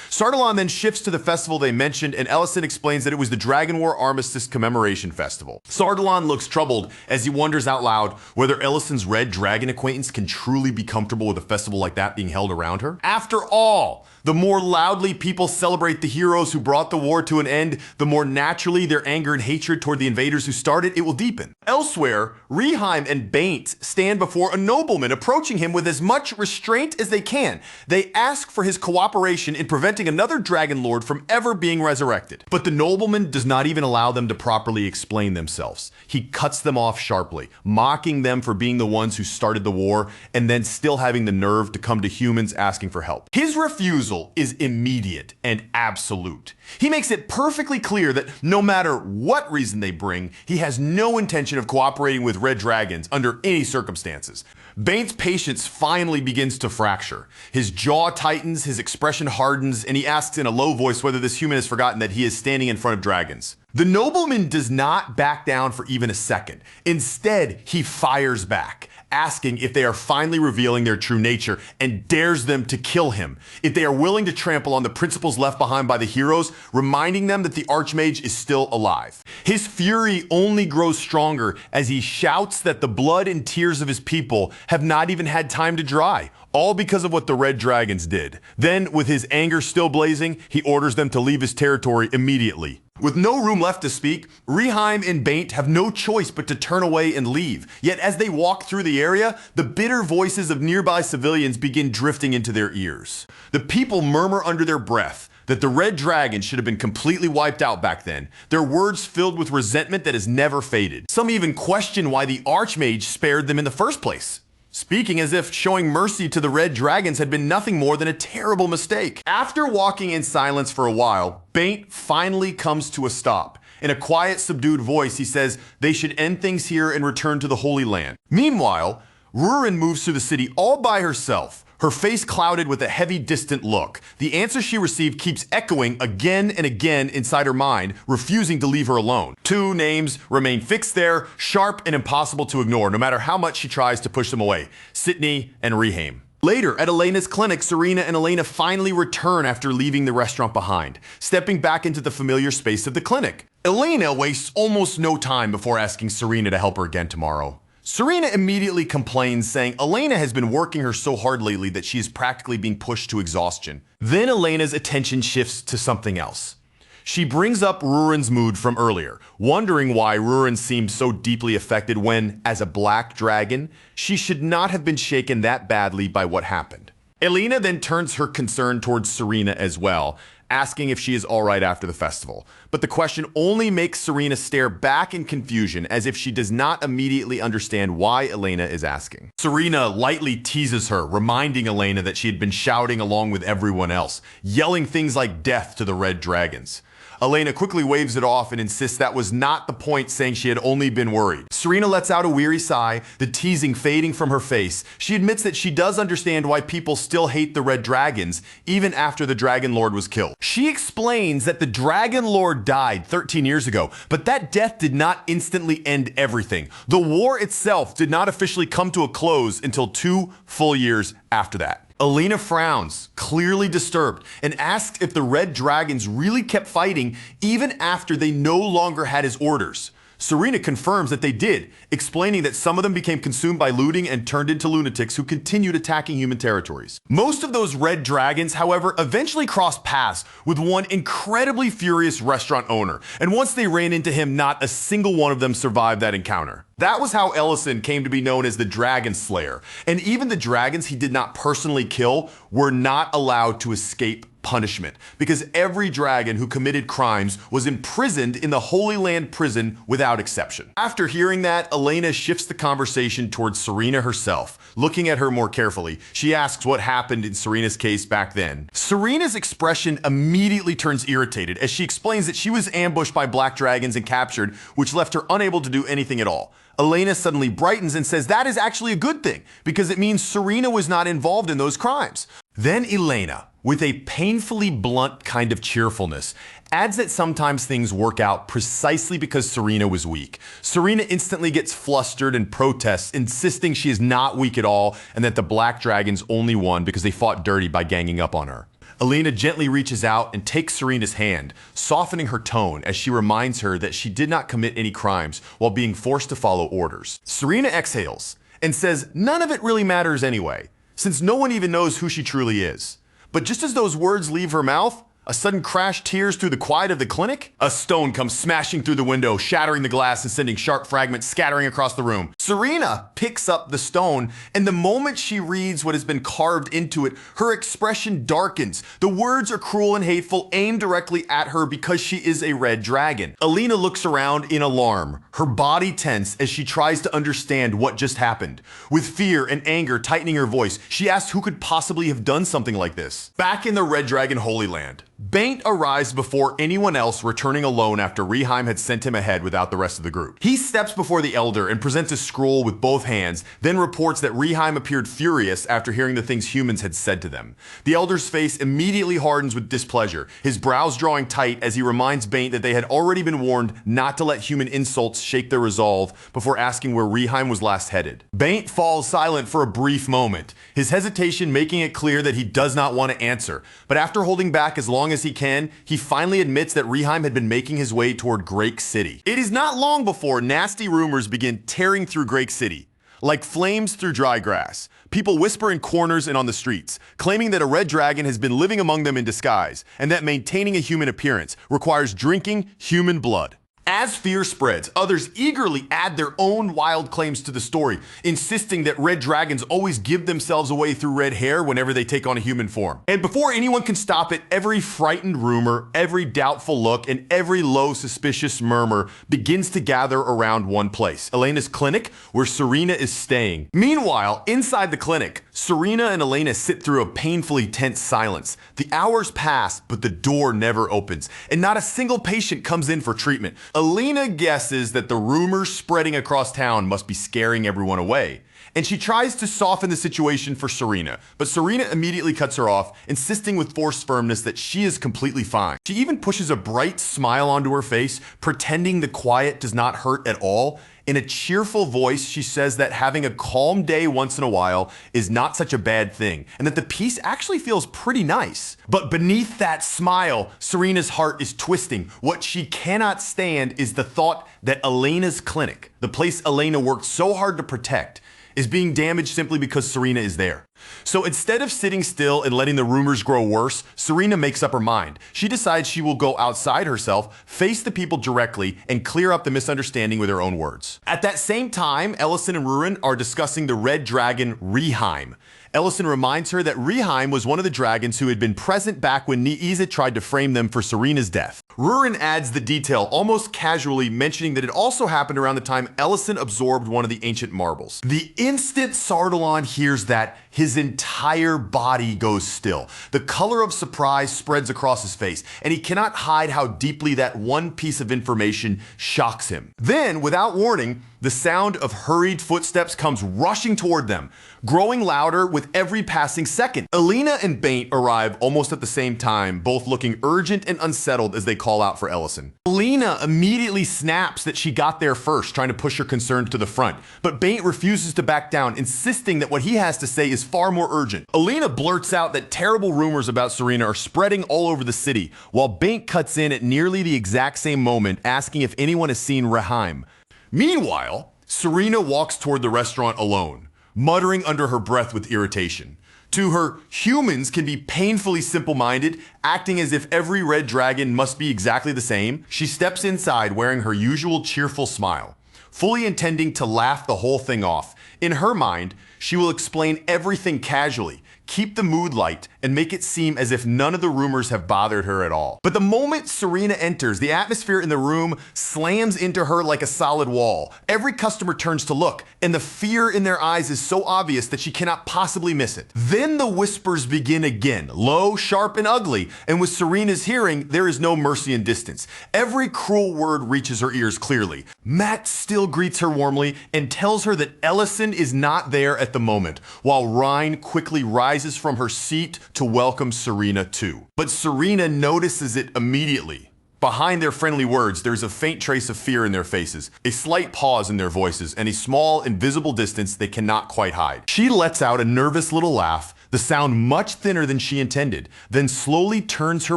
Sardalan then shifts to the festival they mentioned, and Ellison explains that it was the Dragon War Armistice Commemoration Festival. Sardalan looks troubled as he wonders out loud whether Ellison's red dragon acquaintance can truly be comfortable with a festival like that being held around her. After all, the more loudly people celebrate the heroes who brought the war to an end, the more naturally their anger and hatred toward the invaders who started it will deepen. Elsewhere, Reheim and Baint stand before a nobleman, approaching him with as much restraint as they can. They ask for his cooperation in preventing another Dragon Lord from ever being resurrected. But the nobleman does not even allow them to properly explain themselves. He cuts them off sharply, mocking them for being the ones who started the war and then still having the nerve to come to humans asking for help. His refusal is immediate and absolute. He makes it perfectly clear that no matter what reason they bring, he has no intention of cooperating with Red Dragons under any circumstances. Baint's patience finally begins to fracture. His jaw tightens, his expression hardens, and he asks in a low voice whether this human has forgotten that he is standing in front of dragons. The nobleman does not back down for even a second. Instead, he fires back, asking if they are finally revealing their true nature, and dares them to kill him if they are willing to trample on the principles left behind by the heroes, reminding them that the Archmage is still alive. His fury only grows stronger as he shouts that the blood and tears of his people have not even had time to dry, all because of what the Red Dragons did. Then, with his anger still blazing, he orders them to leave his territory immediately. With no room left to speak, Reheim and Baint have no choice but to turn away and leave. Yet as they walk through the area, the bitter voices of nearby civilians begin drifting into their ears. The people murmur under their breath that the red dragon should have been completely wiped out back then, their words filled with resentment that has never faded. Some even question why the Archmage spared them in the first place, speaking as if showing mercy to the red dragons had been nothing more than a terrible mistake. After walking in silence for a while, Baint finally comes to a stop. In a quiet, subdued voice, he says they should end things here and return to the Holy Land. Meanwhile, Rurin moves through the city all by herself, her face clouded with a heavy, distant look. The answer she received keeps echoing again and again inside her mind, refusing to leave her alone. Two names remain fixed there, sharp and impossible to ignore, no matter how much she tries to push them away: Sydney and Reheim. Later, at Elena's clinic, Serena and Elena finally return after leaving the restaurant behind, stepping back into the familiar space of the clinic. Elena wastes almost no time before asking Serena to help her again tomorrow. Serena immediately complains, saying Elena has been working her so hard lately that she is practically being pushed to exhaustion. Then Elena's attention shifts to something else. She brings up Rurin's mood from earlier, wondering why Rurin seemed so deeply affected when, as a black dragon, she should not have been shaken that badly by what happened. Elena then turns her concern towards Serena as well, asking if she is alright after the festival. But the question only makes Serena stare back in confusion, as if she does not immediately understand why Elena is asking. Serena lightly teases her, reminding Elena that she had been shouting along with everyone else, yelling things like death to the red dragons. Elena quickly waves it off and insists that was not the point, saying she had only been worried. Serena lets out a weary sigh, the teasing fading from her face. She admits that she does understand why people still hate the red dragons, even after the Dragon Lord was killed. She explains that the Dragon Lord died 13 years ago, but that death did not instantly end everything. The war itself did not officially come to a close until 2 full years after that. Elena frowns, clearly disturbed, and asks if the red dragons really kept fighting even after they no longer had his orders. Serena confirms that they did, explaining that some of them became consumed by looting and turned into lunatics who continued attacking human territories. Most of those red dragons, however, eventually crossed paths with one incredibly furious restaurant owner, and once they ran into him, not a single one of them survived that encounter. That was how Ellison came to be known as the Dragon Slayer, and even the dragons he did not personally kill were not allowed to escape punishment, because every dragon who committed crimes was imprisoned in the Holy Land prison without exception. After hearing that, Elena shifts the conversation towards Serena herself. Looking at her more carefully, she asks what happened in Serena's case back then. Serena's expression immediately turns irritated as she explains that she was ambushed by black dragons and captured, which left her unable to do anything at all. Elena suddenly brightens and says that is actually a good thing, because it means Serena was not involved in those crimes. Then Elena, with a painfully blunt kind of cheerfulness, adds that sometimes things work out precisely because Serena was weak. Serena instantly gets flustered and protests, insisting she is not weak at all and that the Black Dragons only won because they fought dirty by ganging up on her. Elena gently reaches out and takes Serena's hand, softening her tone as she reminds her that she did not commit any crimes while being forced to follow orders. Serena exhales and says none of it really matters anyway, since no one even knows who she truly is. But just as those words leave her mouth, a sudden crash tears through the quiet of the clinic. A stone comes smashing through the window, shattering the glass and sending sharp fragments scattering across the room. Serena picks up the stone, and the moment she reads what has been carved into it, her expression darkens. The words are cruel and hateful, aimed directly at her because she is a red dragon. Elena looks around in alarm, her body tense as she tries to understand what just happened. With fear and anger tightening her voice, she asks who could possibly have done something like this. Back in the Red Dragon Holy Land, Baint arrives before anyone else, returning alone after Reheim had sent him ahead without the rest of the group. He steps before the Elder and presents a scroll with both hands, then reports that Reheim appeared furious after hearing the things humans had said to them. The Elder's face immediately hardens with displeasure, his brows drawing tight as he reminds Baint that they had already been warned not to let human insults shake their resolve before asking where Reheim was last headed. Baint falls silent for a brief moment, his hesitation making it clear that he does not want to answer, but after holding back as long as he can, he finally admits that Reheim had been making his way toward Grake City. It is not long before nasty rumors begin tearing through Grake City. like flames through dry grass. People whisper in corners and on the streets, claiming that a red dragon has been living among them in disguise, and that maintaining a human appearance requires drinking human blood. As fear spreads, others eagerly add their own wild claims to the story, insisting that red dragons always give themselves away through red hair whenever they take on a human form. And before anyone can stop it, every frightened rumor, every doubtful look, and every low suspicious murmur begins to gather around one place, Elena's clinic, where Serena is staying. Meanwhile, inside the clinic, Serena and Elena sit through a painfully tense silence. The hours pass, but the door never opens, and not a single patient comes in for treatment. Elena guesses that the rumors spreading across town must be scaring everyone away, and she tries to soften the situation for Serena, but Serena immediately cuts her off, insisting with forced firmness that she is completely fine. She even pushes a bright smile onto her face, pretending the quiet does not hurt at all. In a cheerful voice, she says that having a calm day once in a while is not such a bad thing, and that the peace actually feels pretty nice. But beneath that smile, Serena's heart is twisting. What she cannot stand is the thought that Elena's clinic, the place Elena worked so hard to protect, is being damaged simply because Serena is there. So instead of sitting still and letting the rumors grow worse, Serena makes up her mind. She decides she will go outside herself, face the people directly, and clear up the misunderstanding with her own words. At that same time, Ellison and Rurin are discussing the red dragon Reheim. Ellison reminds her that Reheim was one of the dragons who had been present back when Niiza tried to frame them for Serena's death. Rurin adds the detail almost casually, mentioning that it also happened around the time Ellison absorbed one of the ancient marbles. The instant Sardalon hears that, his entire body goes still. The color of surprise spreads across his face, and he cannot hide how deeply that one piece of information shocks him. Then, without warning, the sound of hurried footsteps comes rushing toward them, growing louder with every passing second. Elena and Baint arrive almost at the same time, both looking urgent and unsettled as they call out for Ellison. Elena immediately snaps that she got there first, trying to push her concerns to the front, but Baint refuses to back down, insisting that what he has to say is far more urgent. Elena blurts out that terrible rumors about Serena are spreading all over the city, while Baint cuts in at nearly the exact same moment, asking if anyone has seen Reheim. Meanwhile, Serena walks toward the restaurant alone, muttering under her breath with irritation. To her, humans can be painfully simple-minded, acting as if every red dragon must be exactly the same. She steps inside wearing her usual cheerful smile, fully intending to laugh the whole thing off. In her mind, she will explain everything casually, keep the mood light, and make it seem as if none of the rumors have bothered her at all. But the moment Serena enters, the atmosphere in the room slams into her like a solid wall. Every customer turns to look, and the fear in their eyes is so obvious that she cannot possibly miss it. Then the whispers begin again, low, sharp, and ugly, and with Serena's hearing, there is no mercy in distance. Every cruel word reaches her ears clearly. Matt still greets her warmly and tells her that Ellison is not there at the moment, while Rhine quickly rises from her seat to welcome Serena too. But Serena notices it immediately. Behind their friendly words, there's a faint trace of fear in their faces, a slight pause in their voices, and a small, invisible distance they cannot quite hide. She lets out a nervous little laugh, the sound much thinner than she intended, then slowly turns her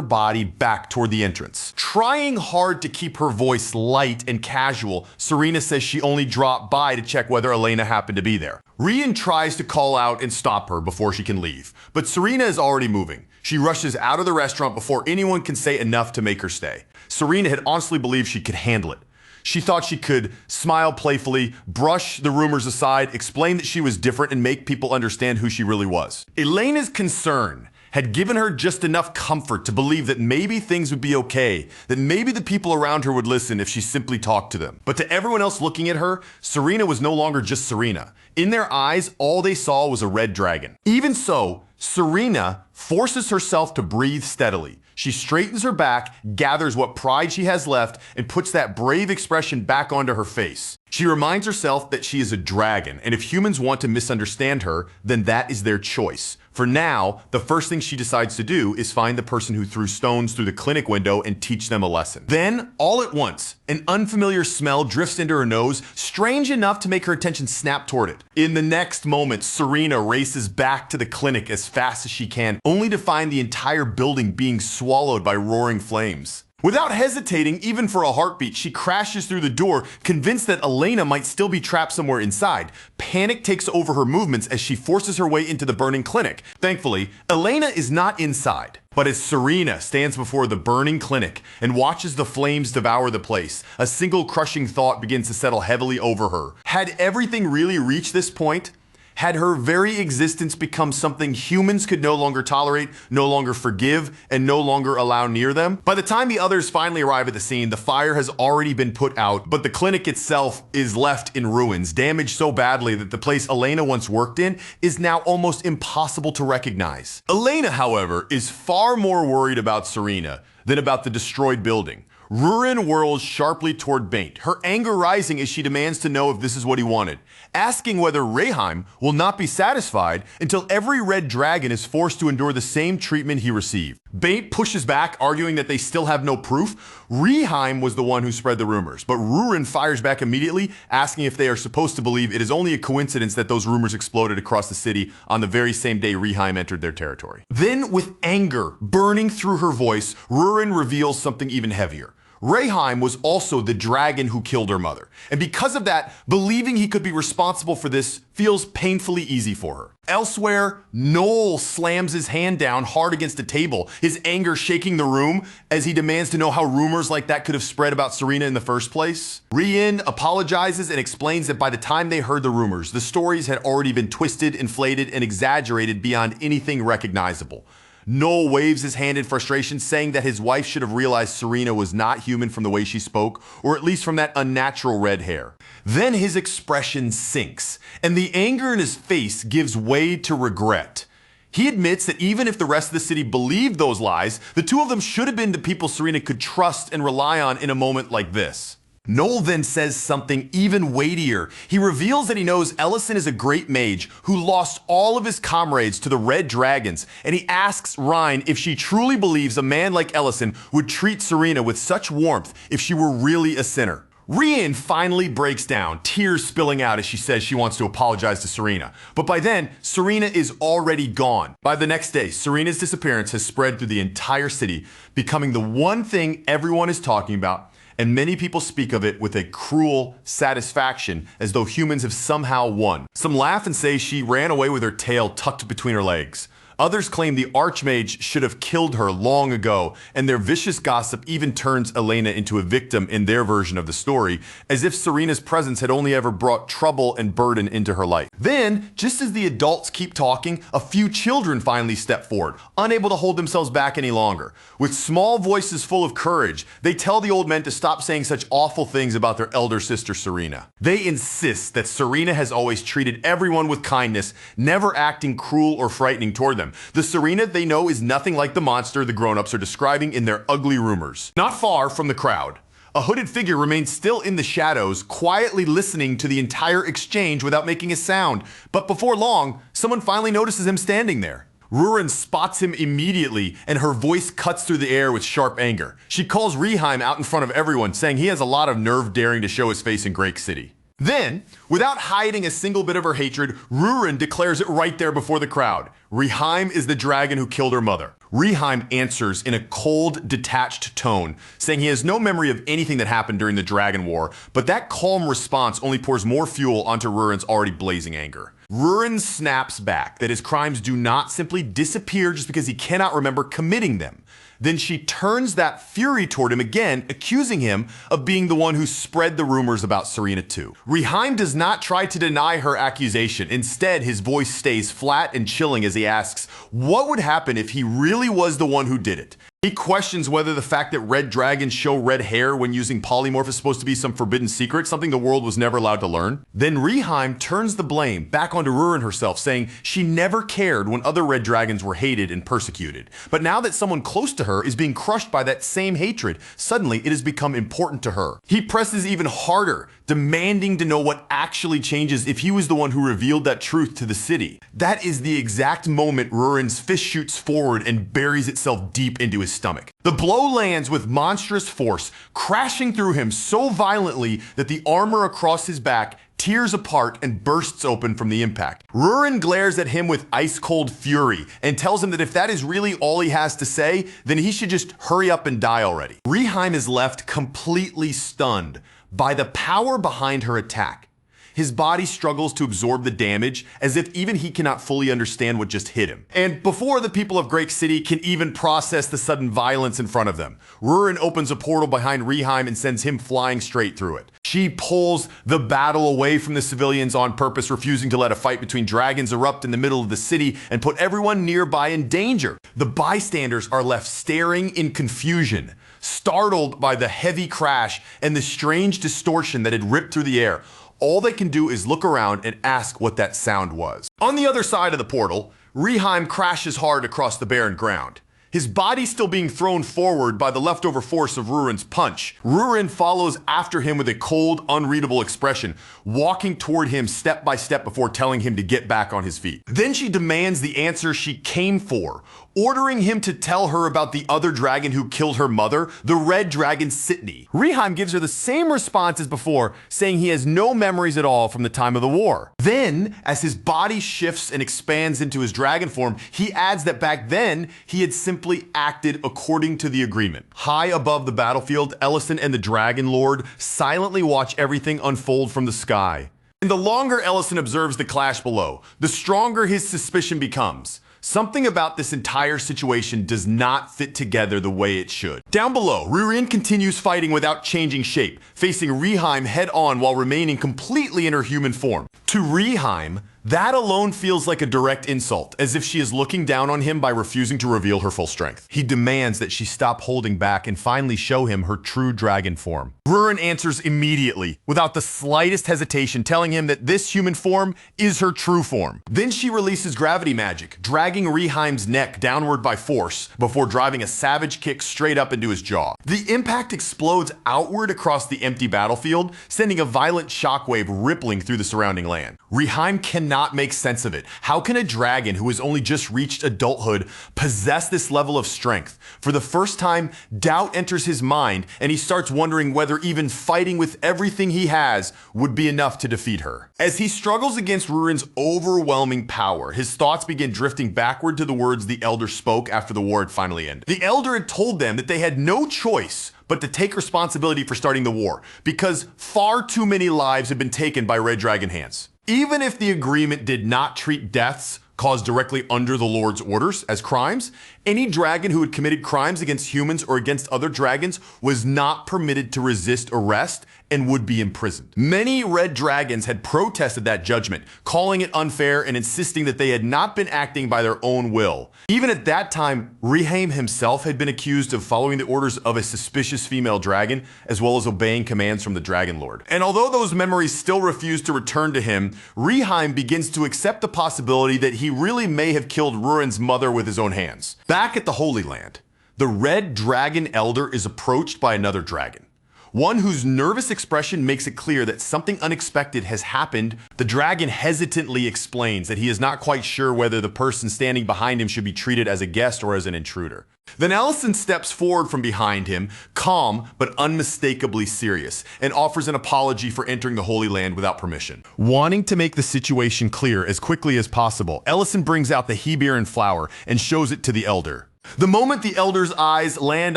body back toward the entrance. Trying hard to keep her voice light and casual, Serena says she only dropped by to check whether Elena happened to be there. Rian tries to call out and stop her before she can leave, but Serena is already moving. She rushes out of the restaurant before anyone can say enough to make her stay. Serena had honestly believed she could handle it. She thought she could smile playfully, brush the rumors aside, explain that she was different, and make people understand who she really was. Elena's concern had given her just enough comfort to believe that maybe things would be okay, that maybe the people around her would listen if she simply talked to them. But to everyone else looking at her, Serena was no longer just Serena. In their eyes, all they saw was a red dragon. Even so, Serena forces herself to breathe steadily. She straightens her back, gathers what pride she has left, and puts that brave expression back onto her face. She reminds herself that she is a dragon, and if humans want to misunderstand her, then that is their choice. For now, the first thing she decides to do is find the person who threw stones through the clinic window and teach them a lesson. Then, all at once, an unfamiliar smell drifts into her nose, strange enough to make her attention snap toward it. In the next moment, Serena races back to the clinic as fast as she can, only to find the entire building being swallowed by roaring flames. Without hesitating, even for a heartbeat, she crashes through the door, convinced that Elena might still be trapped somewhere inside. Panic takes over her movements as she forces her way into the burning clinic. Thankfully, Elena is not inside. But as Serena stands before the burning clinic and watches the flames devour the place, a single crushing thought begins to settle heavily over her. Had everything really reached this point? Had her very existence become something humans could no longer tolerate, no longer forgive, and no longer allow near them? By the time the others finally arrive at the scene, the fire has already been put out, but the clinic itself is left in ruins, damaged so badly that the place Elena once worked in is now almost impossible to recognize. Elena, however, is far more worried about Serena than about the destroyed building. Rurin whirls sharply toward Baint, her anger rising as she demands to know if this is what he wanted, asking whether Reheim will not be satisfied until every red dragon is forced to endure the same treatment he received. Baint pushes back, arguing that they still have no proof. Reheim was the one who spread the rumors, but Rurin fires back immediately, asking if they are supposed to believe it is only a coincidence that those rumors exploded across the city on the very same day Reheim entered their territory. Then, with anger burning through her voice, Rurin reveals something even heavier. Reheim was also the dragon who killed her mother, and because of that, believing he could be responsible for this feels painfully easy for her. Elsewhere, Noel slams his hand down hard against a table, his anger shaking the room as he demands to know how rumors like that could have spread about Serena in the first place. Rien apologizes and explains that by the time they heard the rumors, the stories had already been twisted, inflated, and exaggerated beyond anything recognizable. Noel waves his hand in frustration, saying that his wife should have realized Serena was not human from the way she spoke, or at least from that unnatural red hair. Then his expression sinks, and the anger in his face gives way to regret. He admits that even if the rest of the city believed those lies, the two of them should have been the people Serena could trust and rely on in a moment like this. Noel then says something even weightier. He reveals that he knows Ellison is a great mage who lost all of his comrades to the Red Dragons, and he asks Rhine if she truly believes a man like Ellison would treat Serena with such warmth if she were really a sinner. Rien finally breaks down, tears spilling out as she says she wants to apologize to Serena. But by then, Serena is already gone. By the next day, Serena's disappearance has spread through the entire city, becoming the one thing everyone is talking about, and many people speak of it with a cruel satisfaction, as though humans have somehow won. Some laugh and say she ran away with her tail tucked between her legs. Others claim the Archmage should have killed her long ago, and their vicious gossip even turns Elena into a victim in their version of the story, as if Serena's presence had only ever brought trouble and burden into her life. Then, just as the adults keep talking, a few children finally step forward, unable to hold themselves back any longer. With small voices full of courage, they tell the old men to stop saying such awful things about their elder sister Serena. They insist that Serena has always treated everyone with kindness, never acting cruel or frightening toward them. The Serena they know is nothing like the monster the grown-ups are describing in their ugly rumors. Not far from the crowd, a hooded figure remains still in the shadows, quietly listening to the entire exchange without making a sound. But before long, someone finally notices him standing there. Rurin spots him immediately, and her voice cuts through the air with sharp anger. She calls Reheim out in front of everyone, saying he has a lot of nerve daring to show his face in Great City. Then, without hiding a single bit of her hatred, Rurin declares it right there before the crowd. Reheim is the dragon who killed her mother. Reheim answers in a cold, detached tone, saying he has no memory of anything that happened during the Dragon War, but that calm response only pours more fuel onto Rurin's already blazing anger. Rurin snaps back that his crimes do not simply disappear just because he cannot remember committing them. Then she turns that fury toward him again, accusing him of being the one who spread the rumors about Serena too. Reheim does not try to deny her accusation. Instead, his voice stays flat and chilling as he asks, what would happen if he really was the one who did it? He questions whether the fact that red dragons show red hair when using polymorph is supposed to be some forbidden secret, something the world was never allowed to learn. Then Reheim turns the blame back onto Rurin herself, saying she never cared when other red dragons were hated and persecuted. But now that someone close to her is being crushed by that same hatred, suddenly it has become important to her. He presses even harder, demanding to know what actually changes if he was the one who revealed that truth to the city. That is the exact moment Rurin's fist shoots forward and buries itself deep into his stomach. The blow lands with monstrous force, crashing through him so violently that the armor across his back tears apart and bursts open from the impact. Rurin glares at him with ice-cold fury and tells him that if that is really all he has to say, then he should just hurry up and die already. Rieheim is left completely stunned by the power behind her attack. His body struggles to absorb the damage as if even he cannot fully understand what just hit him. And before the people of Great City can even process the sudden violence in front of them, Rurin opens a portal behind Rieheim and sends him flying straight through it. She pulls the battle away from the civilians on purpose, refusing to let a fight between dragons erupt in the middle of the city and put everyone nearby in danger. The bystanders are left staring in confusion, startled by the heavy crash and the strange distortion that had ripped through the air. All they can do is look around and ask what that sound was. On the other side of the portal, Rieheim crashes hard across the barren ground, his body still being thrown forward by the leftover force of Rurin's punch. Rurin follows after him with a cold, unreadable expression, walking toward him step by step before telling him to get back on his feet. Then she demands the answer she came for, ordering him to tell her about the other dragon who killed her mother, the red dragon Sitney. Rieheim gives her the same response as before, saying he has no memories at all from the time of the war. Then, as his body shifts and expands into his dragon form, he adds that back then, he had simply acted according to the agreement. High above the battlefield, Ellison and the Dragon Lord silently watch everything unfold from the sky. And the longer Ellison observes the clash below, the stronger his suspicion becomes. Something about this entire situation does not fit together the way it should. Down below, Rurin continues fighting without changing shape, facing Rieheim head-on while remaining completely in her human form. To Rieheim, that alone feels like a direct insult, as if she is looking down on him by refusing to reveal her full strength. He demands that she stop holding back and finally show him her true dragon form. Rurin answers immediately, without the slightest hesitation, telling him that this human form is her true form. Then she releases gravity magic, dragging Rieheim's neck downward by force, before driving a savage kick straight up into his jaw. The impact explodes outward across the empty battlefield, sending a violent shockwave rippling through the surrounding land. Rieheim cannot make sense of it. How can a dragon who has only just reached adulthood possess this level of strength? For the first time, doubt enters his mind, and he starts wondering whether even fighting with everything he has would be enough to defeat her. As he struggles against Rurin's overwhelming power, his thoughts begin drifting backward to the words the Elder spoke after the war had finally ended. The Elder had told them that they had no choice but to take responsibility for starting the war, because far too many lives had been taken by Red Dragon hands. Even if the agreement did not treat deaths caused directly under the Lord's orders as crimes, any dragon who had committed crimes against humans or against other dragons was not permitted to resist arrest and would be imprisoned. Many red dragons had protested that judgment, calling it unfair and insisting that they had not been acting by their own will. Even at that time, Rieheim himself had been accused of following the orders of a suspicious female dragon, as well as obeying commands from the Dragon Lord. And although those memories still refuse to return to him, Rieheim begins to accept the possibility that he really may have killed Rurin's mother with his own hands. Back at the Holy Land, the Red Dragon Elder is approached by another dragon, one whose nervous expression makes it clear that something unexpected has happened. The dragon hesitantly explains that he is not quite sure whether the person standing behind him should be treated as a guest or as an intruder. Then Ellison steps forward from behind him, calm but unmistakably serious, and offers an apology for entering the Holy Land without permission. Wanting to make the situation clear as quickly as possible, Ellison brings out the Heberan flower and shows it to the Elder. The moment the Elder's eyes land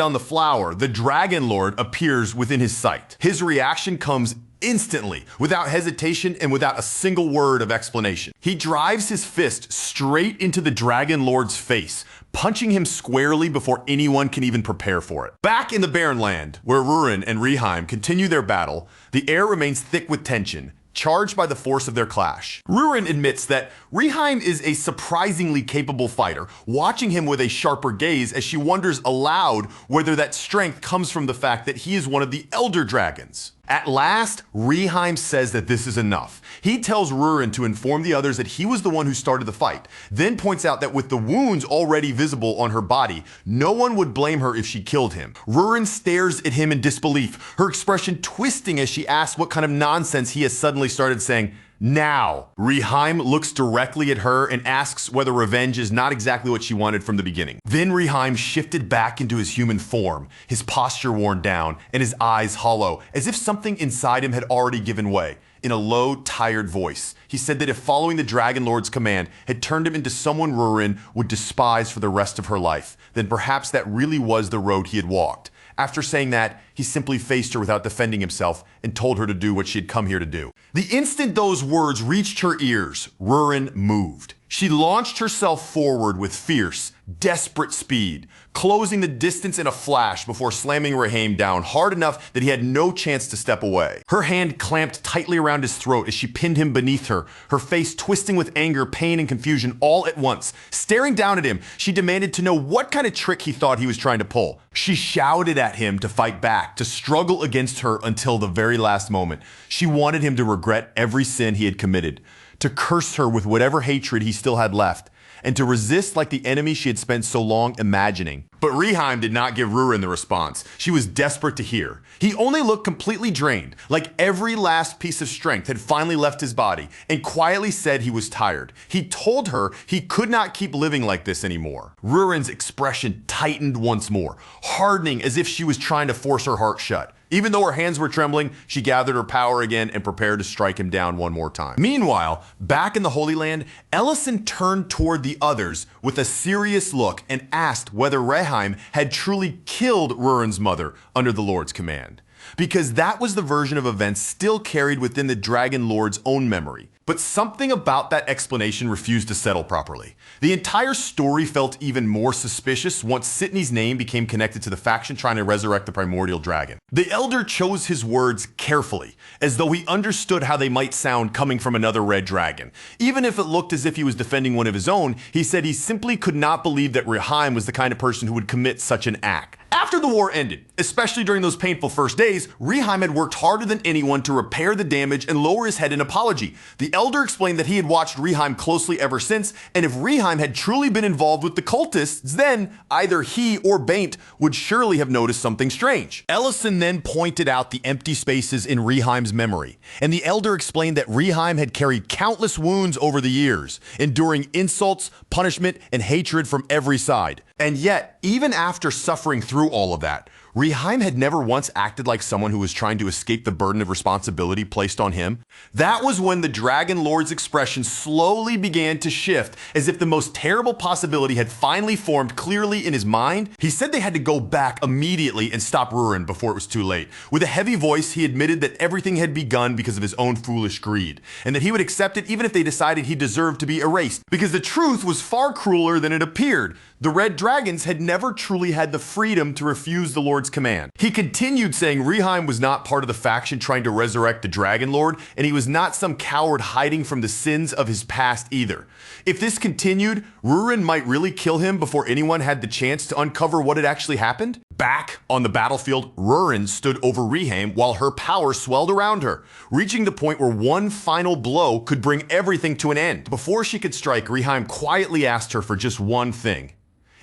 on the flower, the Dragon Lord appears within his sight. His reaction comes instantly, without hesitation and without a single word of explanation. He drives his fist straight into the Dragon Lord's face, punching him squarely before anyone can even prepare for it. Back in the barren land, where Rurin and Rieheim continue their battle, the air remains thick with tension, charged by the force of their clash. Rurin admits that Rieheim is a surprisingly capable fighter, watching him with a sharper gaze as she wonders aloud whether that strength comes from the fact that he is one of the Elder Dragons. At last, Rieheim says that this is enough. He tells Rurin to inform the others that he was the one who started the fight, then points out that with the wounds already visible on her body, no one would blame her if she killed him. Rurin stares at him in disbelief, her expression twisting as she asks what kind of nonsense he has suddenly started saying. Now, Rieheim looks directly at her and asks whether revenge is not exactly what she wanted from the beginning. Then Rieheim shifted back into his human form, his posture worn down and his eyes hollow, as if something inside him had already given way. in a low, tired voice. He said that if following the Dragon Lord's command had turned him into someone Rurin would despise for the rest of her life, then perhaps that really was the road he had walked. After saying that, he simply faced her without defending himself and told her to do what she had come here to do. The instant those words reached her ears, Rurin moved. She launched herself forward with fierce, desperate speed, closing the distance in a flash before slamming Raheem down hard enough that he had no chance to step away. Her hand clamped tightly around his throat as she pinned him beneath her, her face twisting with anger, pain, and confusion all at once. Staring down at him, she demanded to know what kind of trick he thought he was trying to pull. She shouted at him to fight back, to struggle against her until the very last moment. She wanted him to regret every sin he had committed, to curse her with whatever hatred he still had left, and to resist like the enemy she had spent so long imagining. But Reheim did not give Rurin the response she was desperate to hear. He only looked completely drained, like every last piece of strength had finally left his body, and quietly said he was tired. He told her he could not keep living like this anymore. Rurin's expression tightened once more, hardening as if she was trying to force her heart shut. Even though her hands were trembling, she gathered her power again and prepared to strike him down one more time. Meanwhile, back in the Holy Land, Ellison turned toward the others with a serious look and asked whether Reheim had truly killed Rurin's mother under the Lord's command. Because that was the version of events still carried within the Dragon Lord's own memory. But something about that explanation refused to settle properly. The entire story felt even more suspicious once Sydney's name became connected to the faction trying to resurrect the primordial dragon. The Elder chose his words carefully, as though he understood how they might sound coming from another red dragon. Even if it looked as if he was defending one of his own, he said he simply could not believe that Reheim was the kind of person who would commit such an act. After the war ended, especially during those painful first days, Reheim had worked harder than anyone to repair the damage and lower his head in apology. The Elder explained that he had watched Reheim closely ever since, and if Reheim had truly been involved with the cultists, then either he or Baint would surely have noticed something strange. Ellison then pointed out the empty spaces in Reheim's memory, and the Elder explained that Reheim had carried countless wounds over the years, enduring insults, punishment, and hatred from every side. And yet, even after suffering through all of that, Reheim had never once acted like someone who was trying to escape the burden of responsibility placed on him. That was when the Dragon Lord's expression slowly began to shift, as if the most terrible possibility had finally formed clearly in his mind. He said they had to go back immediately and stop Rurin before it was too late. With a heavy voice, he admitted that everything had begun because of his own foolish greed, and that he would accept it even if they decided he deserved to be erased, because the truth was far crueler than it appeared. The Red Dragons had never truly had the freedom to refuse the Lord's command. He continued saying Reheim was not part of the faction trying to resurrect the Dragon Lord, and he was not some coward hiding from the sins of his past either. If this continued, Rurin might really kill him before anyone had the chance to uncover what had actually happened. Back on the battlefield, Rurin stood over Reheim while her power swelled around her, reaching the point where one final blow could bring everything to an end. Before she could strike, Reheim quietly asked her for just one thing.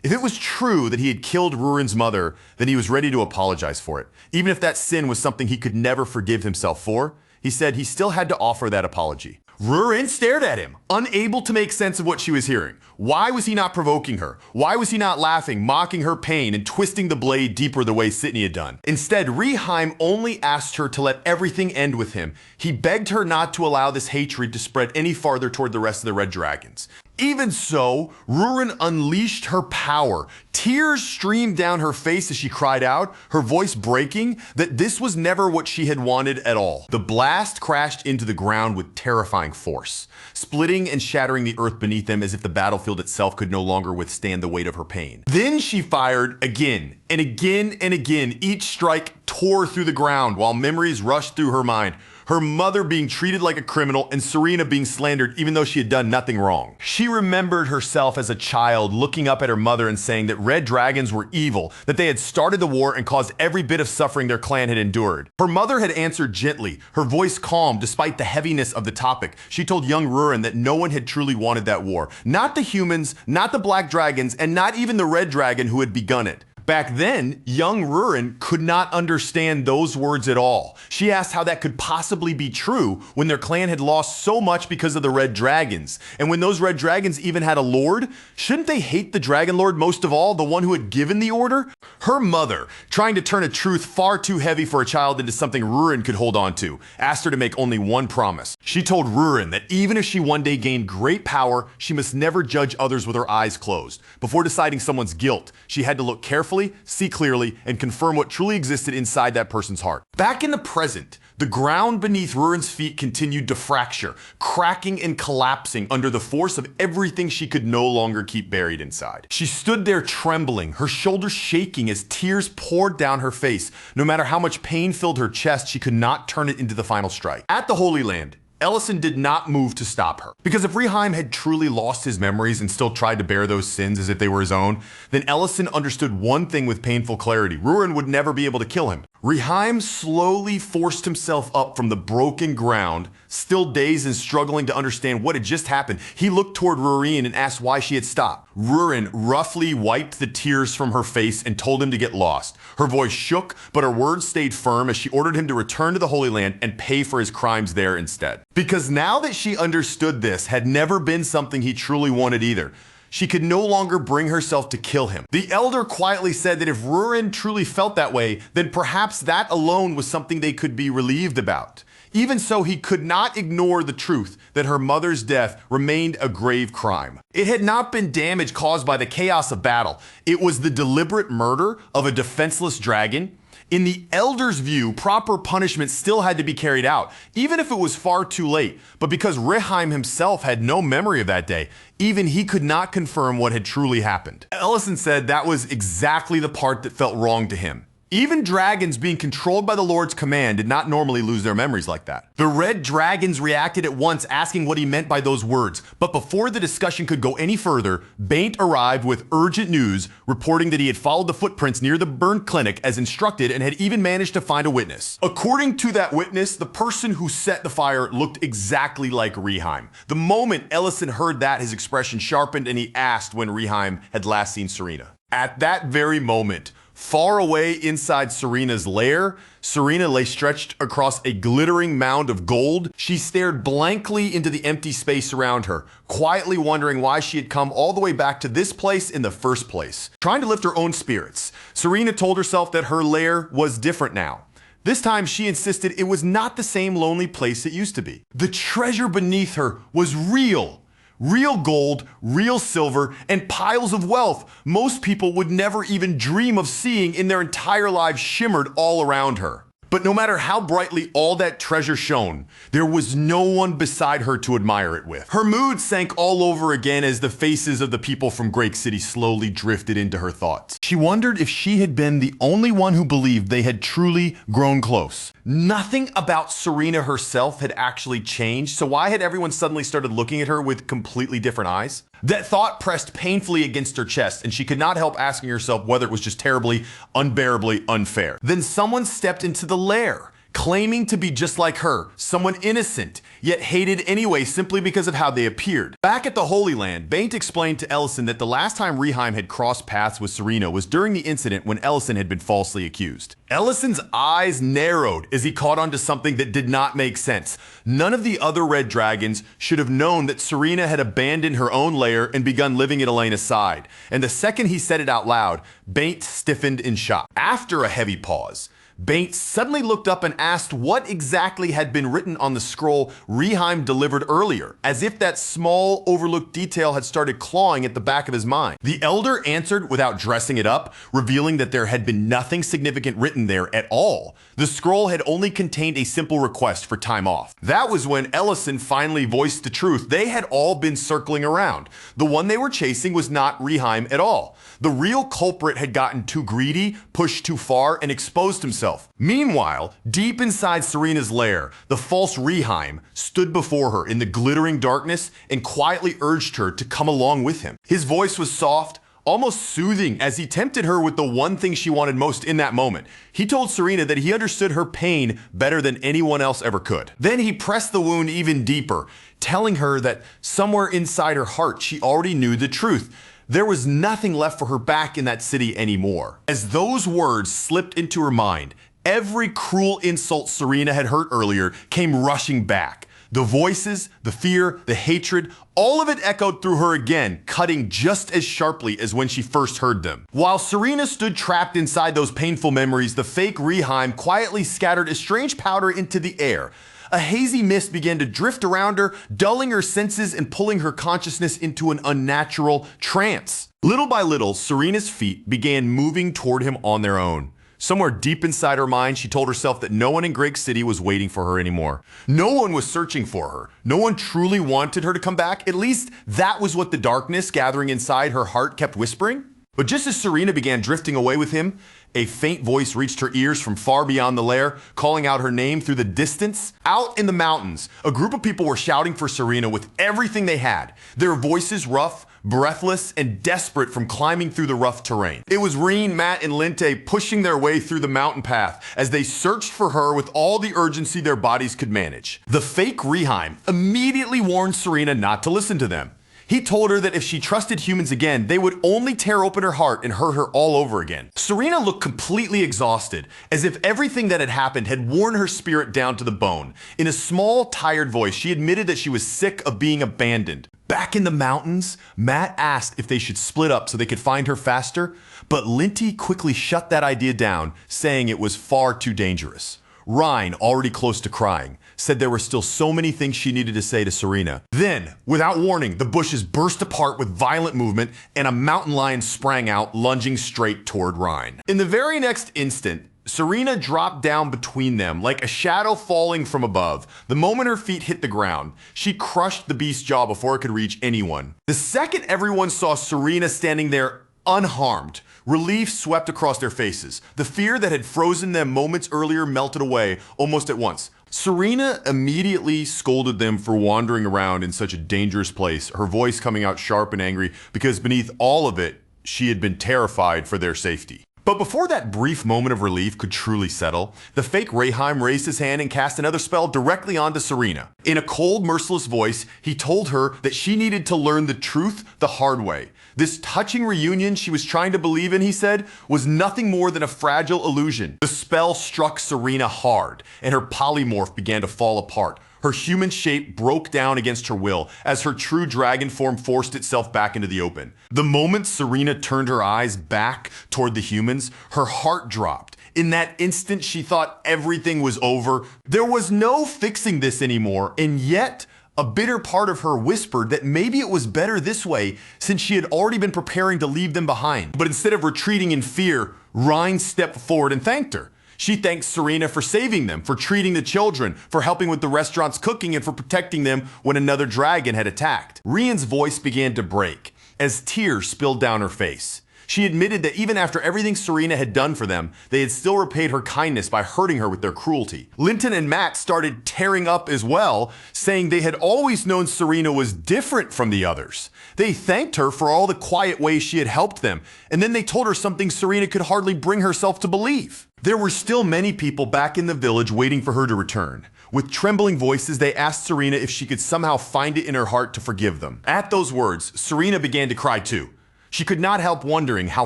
If it was true that he had killed Rurin's mother, then he was ready to apologize for it. Even if that sin was something he could never forgive himself for, he said he still had to offer that apology. Rurin stared at him, unable to make sense of what she was hearing. Why was he not provoking her? Why was he not laughing, mocking her pain, and twisting the blade deeper the way Sydney had done? Instead, Reheim only asked her to let everything end with him. He begged her not to allow this hatred to spread any farther toward the rest of the Red Dragons. Even so, Rurin unleashed her power. Tears streamed down her face as she cried out, her voice breaking, that this was never what she had wanted at all. The blast crashed into the ground with terrifying force, splitting and shattering the earth beneath them as if the battlefield itself could no longer withstand the weight of her pain. Then she fired again and again and again. Each strike tore through the ground while memories rushed through her mind. Her mother being treated like a criminal and Serena being slandered even though she had done nothing wrong. She remembered herself as a child looking up at her mother and saying that Red Dragons were evil, that they had started the war and caused every bit of suffering their clan had endured. Her mother had answered gently, her voice calm despite the heaviness of the topic. She told young Rurin that no one had truly wanted that war. Not the humans, not the Black Dragons, and not even the Red Dragon who had begun it. Back then, young Rurin could not understand those words at all. She asked how that could possibly be true when their clan had lost so much because of the Red Dragons. And when those Red Dragons even had a lord, shouldn't they hate the Dragon Lord most of all, the one who had given the order? Her mother, trying to turn a truth far too heavy for a child into something Rurin could hold on to, asked her to make only one promise. She told Rurin that even if she one day gained great power, she must never judge others with her eyes closed. Before deciding someone's guilt, she had to look carefully, see clearly, and confirm what truly existed inside that person's heart. Back in the present, the ground beneath Rurin's feet continued to fracture, cracking and collapsing under the force of everything she could no longer keep buried inside. She stood there trembling, her shoulders shaking as tears poured down her face. No matter how much pain filled her chest, she could not turn it into the final strike. At the Holy Land, Ellison did not move to stop her. Because if Reheim had truly lost his memories and still tried to bear those sins as if they were his own, then Ellison understood one thing with painful clarity. Rurin would never be able to kill him. Reheim slowly forced himself up from the broken ground, still dazed and struggling to understand what had just happened. He looked toward Rurin and asked why she had stopped. Rurin roughly wiped the tears from her face and told him to get lost. Her voice shook, but her words stayed firm as she ordered him to return to the Holy Land and pay for his crimes there instead. Because now that she understood this had never been something he truly wanted either, she could no longer bring herself to kill him. The elder quietly said that if Rurin truly felt that way, then perhaps that alone was something they could be relieved about. Even so, he could not ignore the truth that her mother's death remained a grave crime. It had not been damage caused by the chaos of battle. It was the deliberate murder of a defenseless dragon. In the elder's view, proper punishment still had to be carried out, even if it was far too late. But because Reheim himself had no memory of that day, even he could not confirm what had truly happened. Ellison said that was exactly the part that felt wrong to him. Even dragons being controlled by the Lord's command did not normally lose their memories like that. The Red Dragons reacted at once, asking what he meant by those words. But before the discussion could go any further, Baint arrived with urgent news, reporting that he had followed the footprints near the burned clinic as instructed and had even managed to find a witness. According to that witness, the person who set the fire looked exactly like Reheim. The moment Ellison heard that, his expression sharpened and he asked when Reheim had last seen Serena. At that very moment, far away inside Serena's lair, Serena lay stretched across a glittering mound of gold. She stared blankly into the empty space around her, quietly wondering why she had come all the way back to this place in the first place. Trying to lift her own spirits, Serena told herself that her lair was different now. This time she insisted it was not the same lonely place it used to be. The treasure beneath her was real. Real gold, real silver, and piles of wealth most people would never even dream of seeing in their entire lives shimmered all around her. But no matter how brightly all that treasure shone, there was no one beside her to admire it with. Her mood sank all over again as the faces of the people from Great City slowly drifted into her thoughts. She wondered if she had been the only one who believed they had truly grown close. Nothing about Serena herself had actually changed, so why had everyone suddenly started looking at her with completely different eyes? That thought pressed painfully against her chest, and she could not help asking herself whether it was just terribly, unbearably unfair. Then someone stepped into the lair, claiming to be just like her, someone innocent, yet hated anyway simply because of how they appeared. Back at the Holy Land, Baint explained to Ellison that the last time Reheim had crossed paths with Serena was during the incident when Ellison had been falsely accused. Ellison's eyes narrowed as he caught on to something that did not make sense. None of the other Red Dragons should have known that Serena had abandoned her own lair and begun living at Elena's side. And the second he said it out loud, Baint stiffened in shock. After a heavy pause, Baint suddenly looked up and asked what exactly had been written on the scroll Reheim delivered earlier, as if that small, overlooked detail had started clawing at the back of his mind. The elder answered without dressing it up, revealing that there had been nothing significant written there at all. The scroll had only contained a simple request for time off. That was when Ellison finally voiced the truth they had all been circling around. The one they were chasing was not Reheim at all. The real culprit had gotten too greedy, pushed too far, and exposed himself. Meanwhile, deep inside Serena's lair, the false Reheim stood before her in the glittering darkness and quietly urged her to come along with him. His voice was soft, almost soothing, as he tempted her with the one thing she wanted most in that moment. He told Serena that he understood her pain better than anyone else ever could. Then he pressed the wound even deeper, telling her that somewhere inside her heart she already knew the truth. There was nothing left for her back in that city anymore. As those words slipped into her mind, every cruel insult Serena had heard earlier came rushing back. The voices, the fear, the hatred, all of it echoed through her again, cutting just as sharply as when she first heard them. While Serena stood trapped inside those painful memories, the fake Reheim quietly scattered a strange powder into the air. A hazy mist began to drift around her, dulling her senses and pulling her consciousness into an unnatural trance. Little by little, Serena's feet began moving toward him on their own. Somewhere deep inside her mind, she told herself that no one in Greg City was waiting for her anymore. No one was searching for her. No one truly wanted her to come back. At least that was what the darkness gathering inside her heart kept whispering. But just as Serena began drifting away with him, a faint voice reached her ears from far beyond the lair, calling out her name through the distance. Out in the mountains, a group of people were shouting for Serena with everything they had, their voices rough, breathless, and desperate from climbing through the rough terrain. It was Reen, Matt, and Linte pushing their way through the mountain path as they searched for her with all the urgency their bodies could manage. The fake Reheim immediately warned Serena not to listen to them. He told her that if she trusted humans again, they would only tear open her heart and hurt her all over again. Serena looked completely exhausted, as if everything that had happened had worn her spirit down to the bone. In a small, tired voice, she admitted that she was sick of being abandoned. Back in the mountains, Matt asked if they should split up so they could find her faster, but Linty quickly shut that idea down, saying it was far too dangerous. Ryan, already close to crying, said there were still so many things she needed to say to Serena. Then, without warning, the bushes burst apart with violent movement and a mountain lion sprang out, lunging straight toward Ryan. In the very next instant, Serena dropped down between them like a shadow falling from above. The moment her feet hit the ground, she crushed the beast's jaw before it could reach anyone. The second everyone saw Serena standing there unharmed, relief swept across their faces. The fear that had frozen them moments earlier melted away almost at once. Serena immediately scolded them for wandering around in such a dangerous place, her voice coming out sharp and angry because beneath all of it, she had been terrified for their safety. But before that brief moment of relief could truly settle, the fake Reheim raised his hand and cast another spell directly onto Serena. In a cold, merciless voice, he told her that she needed to learn the truth the hard way. This touching reunion she was trying to believe in, he said, was nothing more than a fragile illusion. The spell struck Serena hard, and her polymorph began to fall apart. Her human shape broke down against her will as her true dragon form forced itself back into the open. The moment Serena turned her eyes back toward the humans, her heart dropped. In that instant, she thought everything was over. There was no fixing this anymore, and yet a bitter part of her whispered that maybe it was better this way since she had already been preparing to leave them behind. But instead of retreating in fear, Ryan stepped forward and thanked her. She thanked Serena for saving them, for treating the children, for helping with the restaurant's cooking, and for protecting them when another dragon had attacked. Rian's voice began to break as tears spilled down her face. She admitted that even after everything Serena had done for them, they had still repaid her kindness by hurting her with their cruelty. Linton and Matt started tearing up as well, saying they had always known Serena was different from the others. They thanked her for all the quiet ways she had helped them, and then they told her something Serena could hardly bring herself to believe. There were still many people back in the village waiting for her to return. With trembling voices, they asked Serena if she could somehow find it in her heart to forgive them. At those words, Serena began to cry too. She could not help wondering how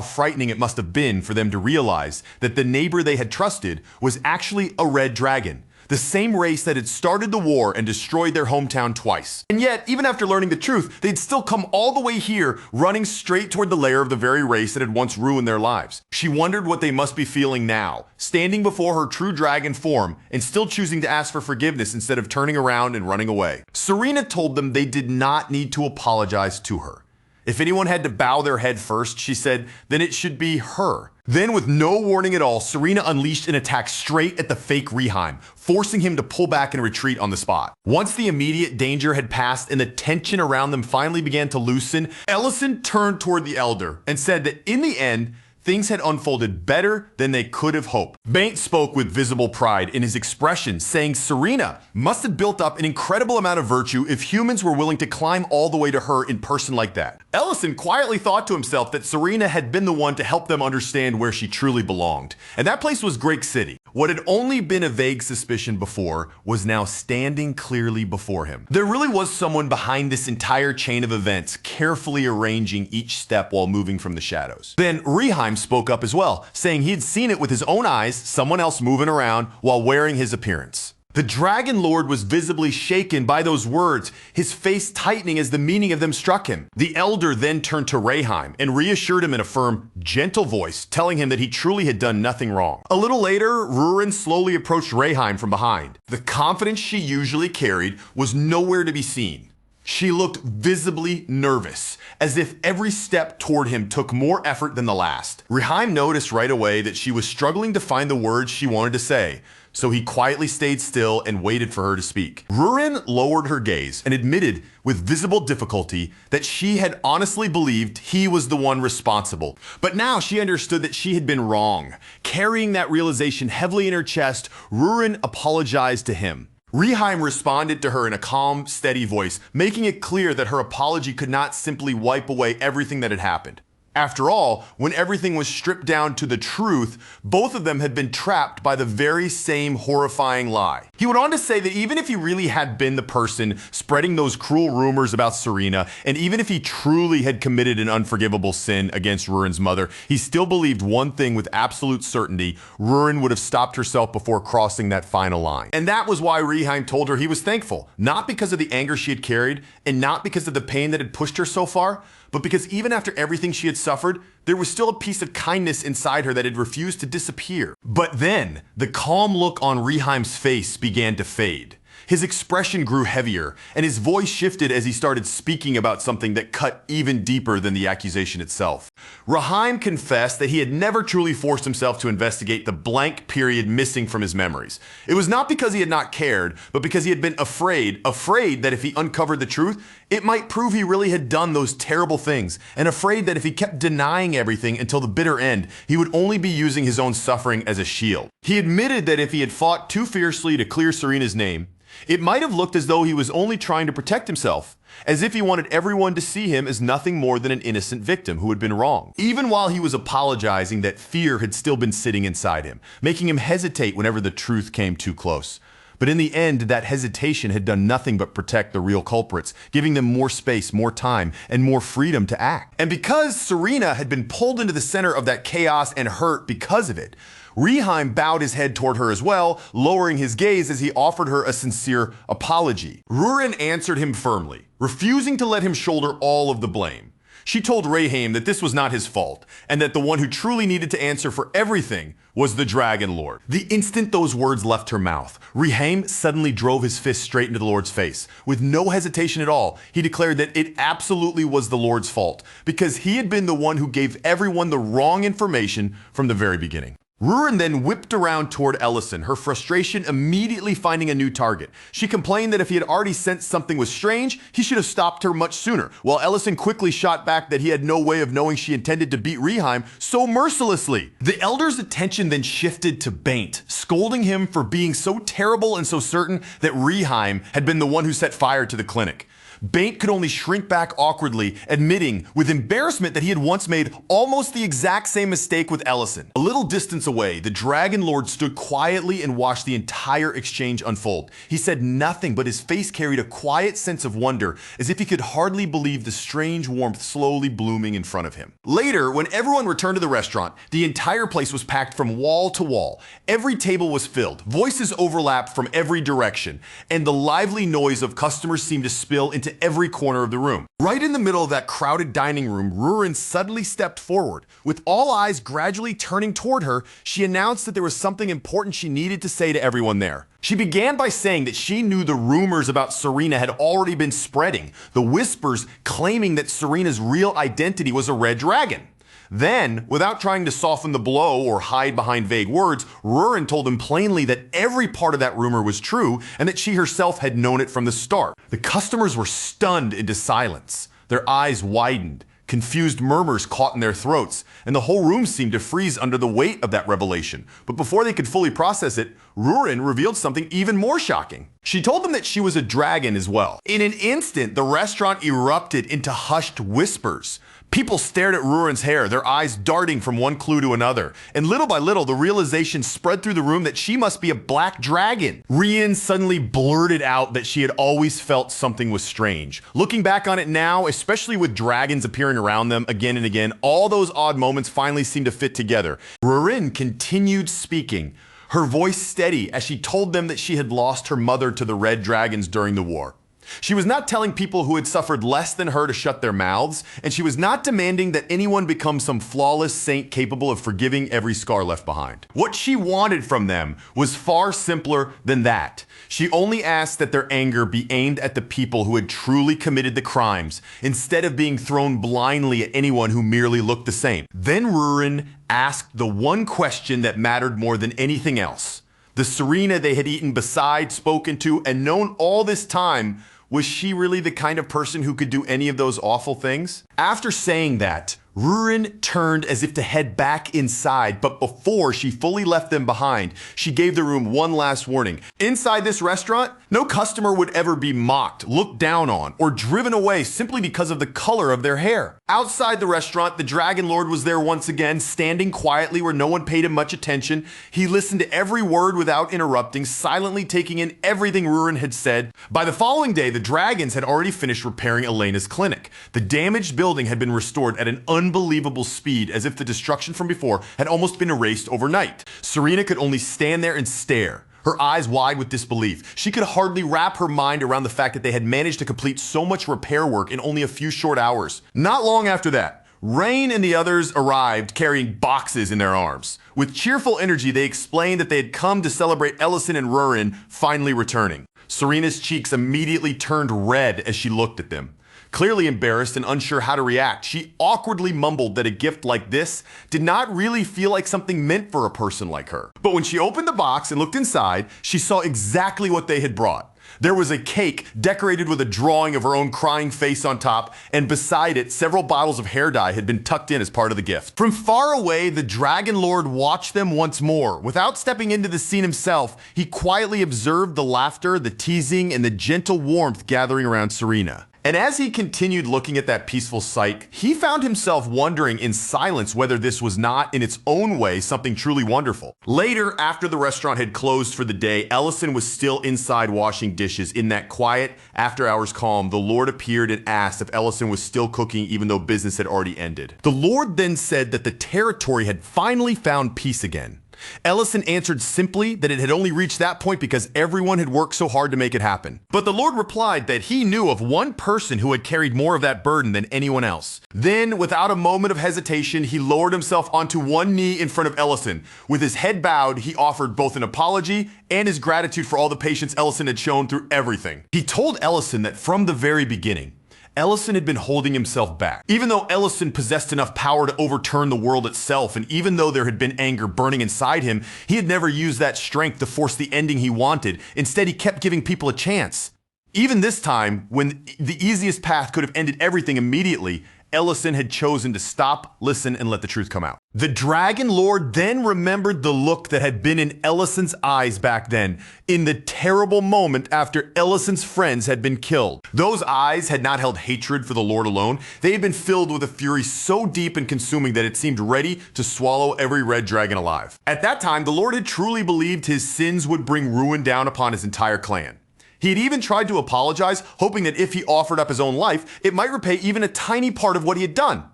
frightening it must have been for them to realize that the neighbor they had trusted was actually a red dragon, the same race that had started the war and destroyed their hometown twice. And yet, even after learning the truth, they'd still come all the way here, running straight toward the lair of the very race that had once ruined their lives. She wondered what they must be feeling now, standing before her true dragon form and still choosing to ask for forgiveness instead of turning around and running away. Serena told them they did not need to apologize to her. If anyone had to bow their head first, she said, then it should be her. Then, with no warning at all, Serena unleashed an attack straight at the fake Reheim, forcing him to pull back and retreat on the spot. Once the immediate danger had passed and the tension around them finally began to loosen, Ellison turned toward the elder and said that in the end, things had unfolded better than they could have hoped. Baint spoke with visible pride in his expression, saying Serena must have built up an incredible amount of virtue if humans were willing to climb all the way to her in person like that. Ellison quietly thought to himself that Serena had been the one to help them understand where she truly belonged, and that place was Greg City. What had only been a vague suspicion before was now standing clearly before him. There really was someone behind this entire chain of events, carefully arranging each step while moving from the shadows. Then Reheim spoke up as well, saying he had seen it with his own eyes, someone else moving around while wearing his appearance. The Dragon Lord was visibly shaken by those words, his face tightening as the meaning of them struck him. The elder then turned to Reheim and reassured him in a firm, gentle voice, telling him that he truly had done nothing wrong. A little later, Rurin slowly approached Reheim from behind. The confidence she usually carried was nowhere to be seen. She looked visibly nervous, as if every step toward him took more effort than the last. Reheim noticed right away that she was struggling to find the words she wanted to say, so he quietly stayed still and waited for her to speak. Rurin lowered her gaze and admitted with visible difficulty that she had honestly believed he was the one responsible. But now she understood that she had been wrong. Carrying that realization heavily in her chest, Rurin apologized to him. Reheim responded to her in a calm, steady voice, making it clear that her apology could not simply wipe away everything that had happened. After all, when everything was stripped down to the truth, both of them had been trapped by the very same horrifying lie. He went on to say that even if he really had been the person spreading those cruel rumors about Serena, and even if he truly had committed an unforgivable sin against Rurin's mother, he still believed one thing with absolute certainty: Rurin would have stopped herself before crossing that final line. And that was why Reheim told her he was thankful, not because of the anger she had carried, and not because of the pain that had pushed her so far, but because even after everything she had suffered, there was still a piece of kindness inside her that had refused to disappear. But then, the calm look on Reheim's face began to fade. His expression grew heavier, and his voice shifted as he started speaking about something that cut even deeper than the accusation itself. Reheim confessed that he had never truly forced himself to investigate the blank period missing from his memories. It was not because he had not cared, but because he had been afraid that if he uncovered the truth, it might prove he really had done those terrible things, and afraid that if he kept denying everything until the bitter end, he would only be using his own suffering as a shield. He admitted that if he had fought too fiercely to clear Serena's name, it might have looked as though he was only trying to protect himself, as if he wanted everyone to see him as nothing more than an innocent victim who had been wronged. Even while he was apologizing, that fear had still been sitting inside him, making him hesitate whenever the truth came too close. But in the end, that hesitation had done nothing but protect the real culprits, giving them more space, more time, and more freedom to act. And because Serena had been pulled into the center of that chaos and hurt because of it, Reheim bowed his head toward her as well, lowering his gaze as he offered her a sincere apology. Rurin answered him firmly, refusing to let him shoulder all of the blame. She told Reheim that this was not his fault, and that the one who truly needed to answer for everything was the Dragon Lord. The instant those words left her mouth, Reheim suddenly drove his fist straight into the Lord's face. With no hesitation at all, he declared that it absolutely was the Lord's fault, because he had been the one who gave everyone the wrong information from the very beginning. Rurin then whipped around toward Ellison, her frustration immediately finding a new target. She complained that if he had already sensed something was strange, he should have stopped her much sooner, while Ellison quickly shot back that he had no way of knowing she intended to beat Reheim so mercilessly. The elder's attention then shifted to Baint, scolding him for being so terrible and so certain that Reheim had been the one who set fire to the clinic. Baint could only shrink back awkwardly, admitting with embarrassment that he had once made almost the exact same mistake with Ellison. A little distance away, the Dragon Lord stood quietly and watched the entire exchange unfold. He said nothing, but his face carried a quiet sense of wonder, as if he could hardly believe the strange warmth slowly blooming in front of him. Later, when everyone returned to the restaurant, the entire place was packed from wall to wall. Every table was filled, voices overlapped from every direction, and the lively noise of customers seemed to spill into every corner of the room. Right in the middle of that crowded dining room, Rurin suddenly stepped forward. With all eyes gradually turning toward her, she announced that there was something important she needed to say to everyone there. She began by saying that she knew the rumors about Serena had already been spreading, the whispers claiming that Serena's real identity was a red dragon. Then, without trying to soften the blow or hide behind vague words, Rurin told him plainly that every part of that rumor was true and that she herself had known it from the start. The customers were stunned into silence. Their eyes widened, confused murmurs caught in their throats, and the whole room seemed to freeze under the weight of that revelation. But before they could fully process it, Rurin revealed something even more shocking. She told them that she was a dragon as well. In an instant, the restaurant erupted into hushed whispers. People stared at Rurin's hair, their eyes darting from one clue to another. And little by little, the realization spread through the room that she must be a black dragon. Rian suddenly blurted out that she had always felt something was strange. Looking back on it now, especially with dragons appearing around them again and again, all those odd moments finally seemed to fit together. Rurin continued speaking, her voice steady as she told them that she had lost her mother to the red dragons during the war. She was not telling people who had suffered less than her to shut their mouths, and she was not demanding that anyone become some flawless saint capable of forgiving every scar left behind. What she wanted from them was far simpler than that. She only asked that their anger be aimed at the people who had truly committed the crimes, instead of being thrown blindly at anyone who merely looked the same. Then Rurin asked the one question that mattered more than anything else. The Serena they had eaten beside, spoken to, and known all this time, was she really the kind of person who could do any of those awful things? After saying that, Rurin turned as if to head back inside, but before she fully left them behind, she gave the room one last warning. Inside this restaurant, no customer would ever be mocked, looked down on, or driven away simply because of the color of their hair. Outside the restaurant, the Dragon Lord was there once again, standing quietly where no one paid him much attention. He listened to every word without interrupting, silently taking in everything Rurin had said. By the following day, the dragons had already finished repairing Elena's clinic. The damaged building had been restored at an unbelievable speed, as if the destruction from before had almost been erased overnight. Serena could only stand there and stare, her eyes wide with disbelief. She could hardly wrap her mind around the fact that they had managed to complete so much repair work in only a few short hours. Not long after that, Rain and the others arrived carrying boxes in their arms. With cheerful energy, they explained that they had come to celebrate Ellison and Rurin finally returning. Serena's cheeks immediately turned red as she looked at them. Clearly embarrassed and unsure how to react, she awkwardly mumbled that a gift like this did not really feel like something meant for a person like her. But when she opened the box and looked inside, she saw exactly what they had brought. There was a cake decorated with a drawing of her own crying face on top, and beside it, several bottles of hair dye had been tucked in as part of the gift. From far away, the Dragon Lord watched them once more. Without stepping into the scene himself, he quietly observed the laughter, the teasing, and the gentle warmth gathering around Serena. And as he continued looking at that peaceful sight, he found himself wondering in silence whether this was not, in its own way, something truly wonderful. Later, after the restaurant had closed for the day, Ellison was still inside washing dishes. In that quiet, after-hours calm, the Lord appeared and asked if Ellison was still cooking even though business had already ended. The Lord then said that the territory had finally found peace again. Ellison answered simply that it had only reached that point because everyone had worked so hard to make it happen. But the Lord replied that he knew of one person who had carried more of that burden than anyone else. Then, without a moment of hesitation, he lowered himself onto one knee in front of Ellison. With his head bowed, he offered both an apology and his gratitude for all the patience Ellison had shown through everything. He told Ellison that from the very beginning, Ellison had been holding himself back. Even though Ellison possessed enough power to overturn the world itself, and even though there had been anger burning inside him, he had never used that strength to force the ending he wanted. Instead, he kept giving people a chance. Even this time, when the easiest path could have ended everything immediately, Ellison had chosen to stop, listen, and let the truth come out. The Dragon Lord then remembered the look that had been in Ellison's eyes back then, in the terrible moment after Ellison's friends had been killed. Those eyes had not held hatred for the Lord alone. They had been filled with a fury so deep and consuming that it seemed ready to swallow every red dragon alive. At that time, the Lord had truly believed his sins would bring ruin down upon his entire clan. He had even tried to apologize, hoping that if he offered up his own life, it might repay even a tiny part of what he had done.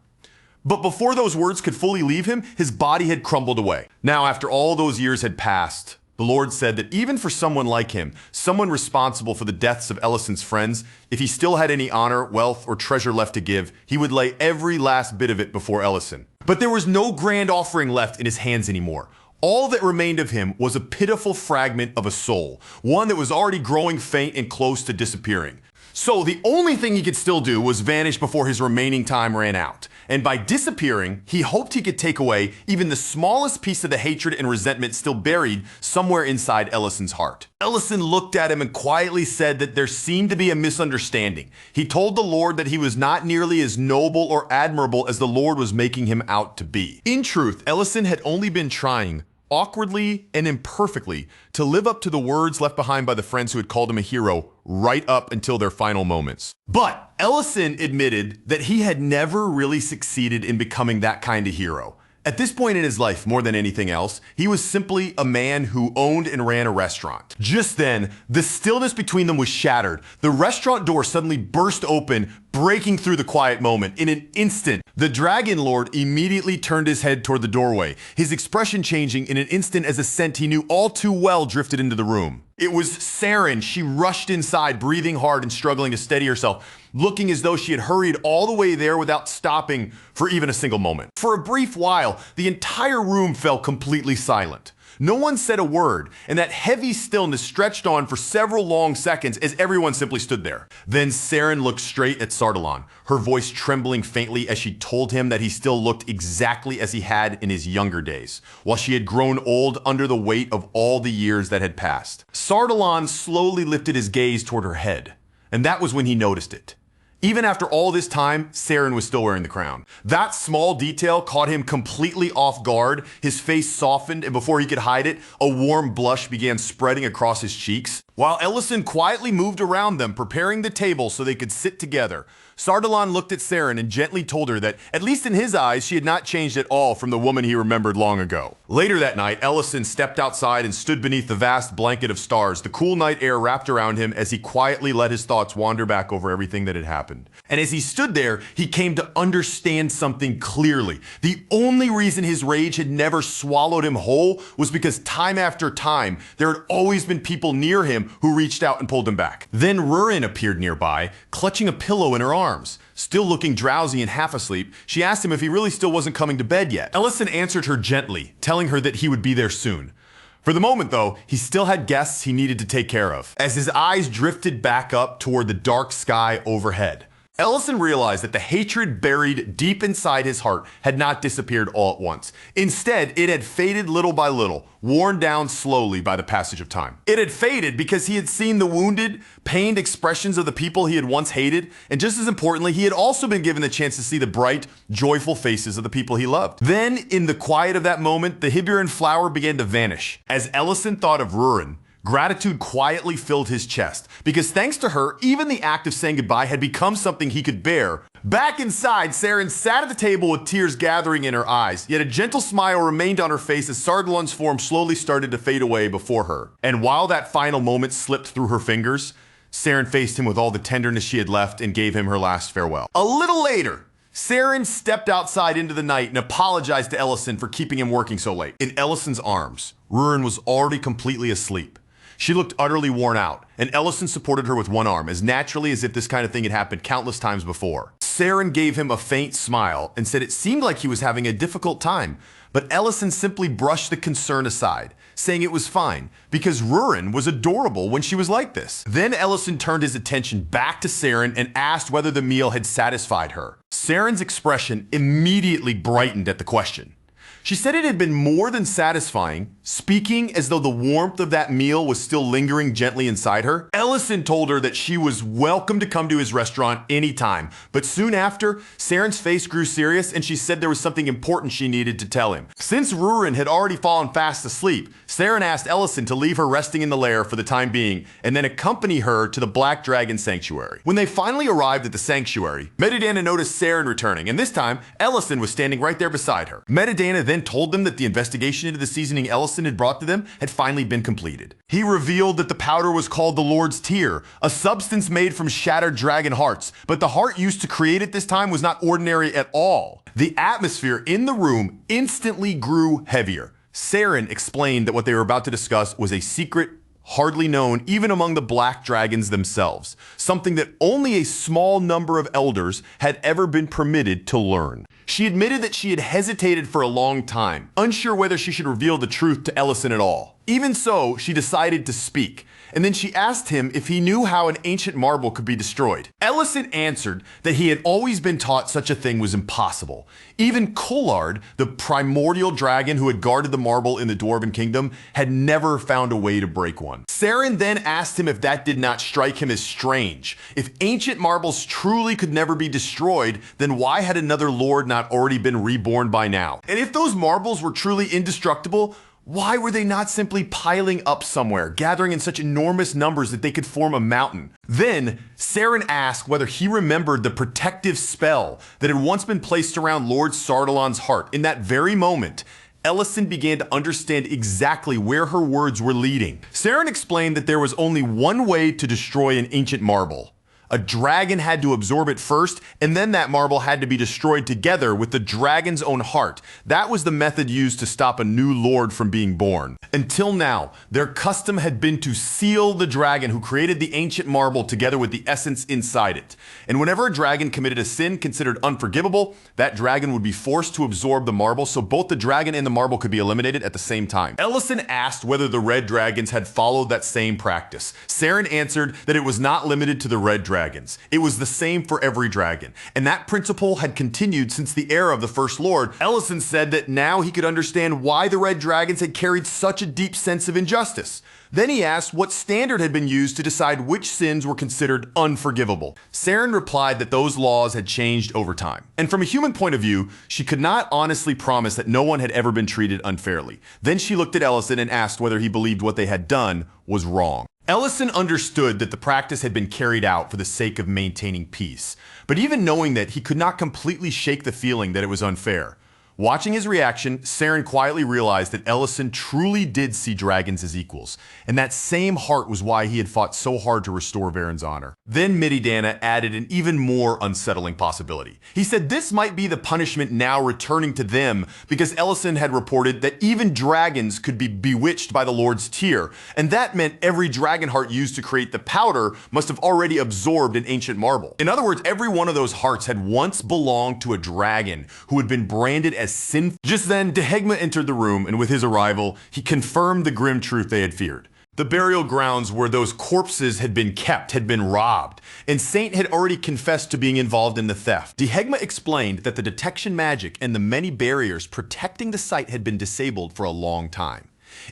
But before those words could fully leave him, his body had crumbled away. Now, after all those years had passed, the Lord said that even for someone like him, someone responsible for the deaths of Ellison's friends, if he still had any honor, wealth, or treasure left to give, he would lay every last bit of it before Ellison. But there was no grand offering left in his hands anymore. All that remained of him was a pitiful fragment of a soul, one that was already growing faint and close to disappearing. So the only thing he could still do was vanish before his remaining time ran out. And by disappearing, he hoped he could take away even the smallest piece of the hatred and resentment still buried somewhere inside Ellison's heart. Ellison looked at him and quietly said that there seemed to be a misunderstanding. He told the Lord that he was not nearly as noble or admirable as the Lord was making him out to be. In truth, Ellison had only been trying awkwardly and imperfectly, to live up to the words left behind by the friends who had called him a hero right up until their final moments. But Ellison admitted that he had never really succeeded in becoming that kind of hero. At this point in his life, more than anything else, he was simply a man who owned and ran a restaurant. Just then, the stillness between them was shattered. The restaurant door suddenly burst open, breaking through the quiet moment. In an instant, the Dragon Lord immediately turned his head toward the doorway, his expression changing in an instant as a scent he knew all too well drifted into the room. It was Saren. She rushed inside, breathing hard and struggling to steady herself, looking as though she had hurried all the way there without stopping for even a single moment. For a brief while, the entire room fell completely silent. No one said a word, and that heavy stillness stretched on for several long seconds as everyone simply stood there. Then Saren looked straight at Sardalan, her voice trembling faintly as she told him that he still looked exactly as he had in his younger days, while she had grown old under the weight of all the years that had passed. Sardalan slowly lifted his gaze toward her head, and that was when he noticed it. Even after all this time, Saren was still wearing the crown. That small detail caught him completely off guard. His face softened, and before he could hide it, a warm blush began spreading across his cheeks. While Ellison quietly moved around them, preparing the table so they could sit together, Sardalan looked at Saren and gently told her that, at least in his eyes, she had not changed at all from the woman he remembered long ago. Later that night, Ellison stepped outside and stood beneath the vast blanket of stars, the cool night air wrapped around him as he quietly let his thoughts wander back over everything that had happened. And as he stood there, he came to understand something clearly. The only reason his rage had never swallowed him whole was because time after time, there had always been people near him who reached out and pulled him back. Then Rurin appeared nearby, clutching a pillow in her arms. Still looking drowsy and half asleep, she asked him if he really still wasn't coming to bed yet. Ellison answered her gently, telling her that he would be there soon. For the moment, though, he still had guests he needed to take care of, as his eyes drifted back up toward the dark sky overhead. Ellison realized that the hatred buried deep inside his heart had not disappeared all at once. Instead, it had faded little by little, worn down slowly by the passage of time. It had faded because he had seen the wounded, pained expressions of the people he had once hated, and just as importantly, he had also been given the chance to see the bright, joyful faces of the people he loved. Then, in the quiet of that moment, the Hiburan flower began to vanish. As Ellison thought of Rurin, gratitude quietly filled his chest, because thanks to her, even the act of saying goodbye had become something he could bear. Back inside, Saren sat at the table with tears gathering in her eyes, yet a gentle smile remained on her face as Sardalan's form slowly started to fade away before her. And while that final moment slipped through her fingers, Saren faced him with all the tenderness she had left and gave him her last farewell. A little later, Saren stepped outside into the night and apologized to Ellison for keeping him working so late. In Ellison's arms, Rurin was already completely asleep. She looked utterly worn out, and Ellison supported her with one arm, as naturally as if this kind of thing had happened countless times before. Saren gave him a faint smile and said it seemed like he was having a difficult time, but Ellison simply brushed the concern aside, saying it was fine, because Rurin was adorable when she was like this. Then Ellison turned his attention back to Saren and asked whether the meal had satisfied her. Saren's expression immediately brightened at the question. She said it had been more than satisfying, speaking as though the warmth of that meal was still lingering gently inside her. Ellison told her that she was welcome to come to his restaurant anytime, but soon after, Saren's face grew serious and she said there was something important she needed to tell him. Since Rurin had already fallen fast asleep, Saren asked Ellison to leave her resting in the lair for the time being and then accompany her to the Black Dragon Sanctuary. When they finally arrived at the sanctuary, Metadana noticed Saren returning, and this time, Ellison was standing right there beside her. Metadana then told them that the investigation into the seasoning Ellison had brought to them had finally been completed. He revealed that the powder was called the Lord's Tear, a substance made from shattered dragon hearts, but the heart used to create it this time was not ordinary at all. The atmosphere in the room instantly grew heavier. Saren explained that what they were about to discuss was a secret hardly known even among the black dragons themselves, something that only a small number of elders had ever been permitted to learn. She admitted that she had hesitated for a long time, unsure whether she should reveal the truth to Ellison at all. Even so, she decided to speak, and then she asked him if he knew how an ancient marble could be destroyed. Ellison answered that he had always been taught such a thing was impossible. Even Collard, the primordial dragon who had guarded the marble in the Dwarven Kingdom, had never found a way to break one. Saren then asked him if that did not strike him as strange. If ancient marbles truly could never be destroyed, then why had another lord not already been reborn by now? And if those marbles were truly indestructible, Why were they not simply piling up somewhere, gathering in such enormous numbers that they could form a mountain? Then, Saren asked whether he remembered the protective spell that had once been placed around Lord Sardalon's heart. In that very moment, Ellison began to understand exactly where her words were leading. Saren explained that there was only one way to destroy an ancient marble. A dragon had to absorb it first, and then that marble had to be destroyed together with the dragon's own heart. That was the method used to stop a new lord from being born. Until now, their custom had been to seal the dragon who created the ancient marble together with the essence inside it. And whenever a dragon committed a sin considered unforgivable, that dragon would be forced to absorb the marble so both the dragon and the marble could be eliminated at the same time. Ellison asked whether the red dragons had followed that same practice. Saren answered that it was not limited to the red dragons. It was the same for every dragon, and that principle had continued since the era of the First Lord. Ellison said that now he could understand why the red dragons had carried such a deep sense of injustice. Then he asked what standard had been used to decide which sins were considered unforgivable. Saren replied that those laws had changed over time. And from a human point of view, she could not honestly promise that no one had ever been treated unfairly. Then she looked at Ellison and asked whether he believed what they had done was wrong. Ellison understood that the practice had been carried out for the sake of maintaining peace, but even knowing that, he could not completely shake the feeling that it was unfair. Watching his reaction, Saren quietly realized that Ellison truly did see dragons as equals, and that same heart was why he had fought so hard to restore Varen's honor. Then Mididana added an even more unsettling possibility. He said this might be the punishment now returning to them because Ellison had reported that even dragons could be bewitched by the Lord's tear, and that meant every dragon heart used to create the powder must have already absorbed an ancient marble. In other words, every one of those hearts had once belonged to a dragon who had been branded as sinful. Just then, Dehegma entered the room, and with his arrival, he confirmed the grim truth they had feared. The burial grounds where those corpses had been kept had been robbed, and Saint had already confessed to being involved in the theft. Dehegma explained that the detection magic and the many barriers protecting the site had been disabled for a long time.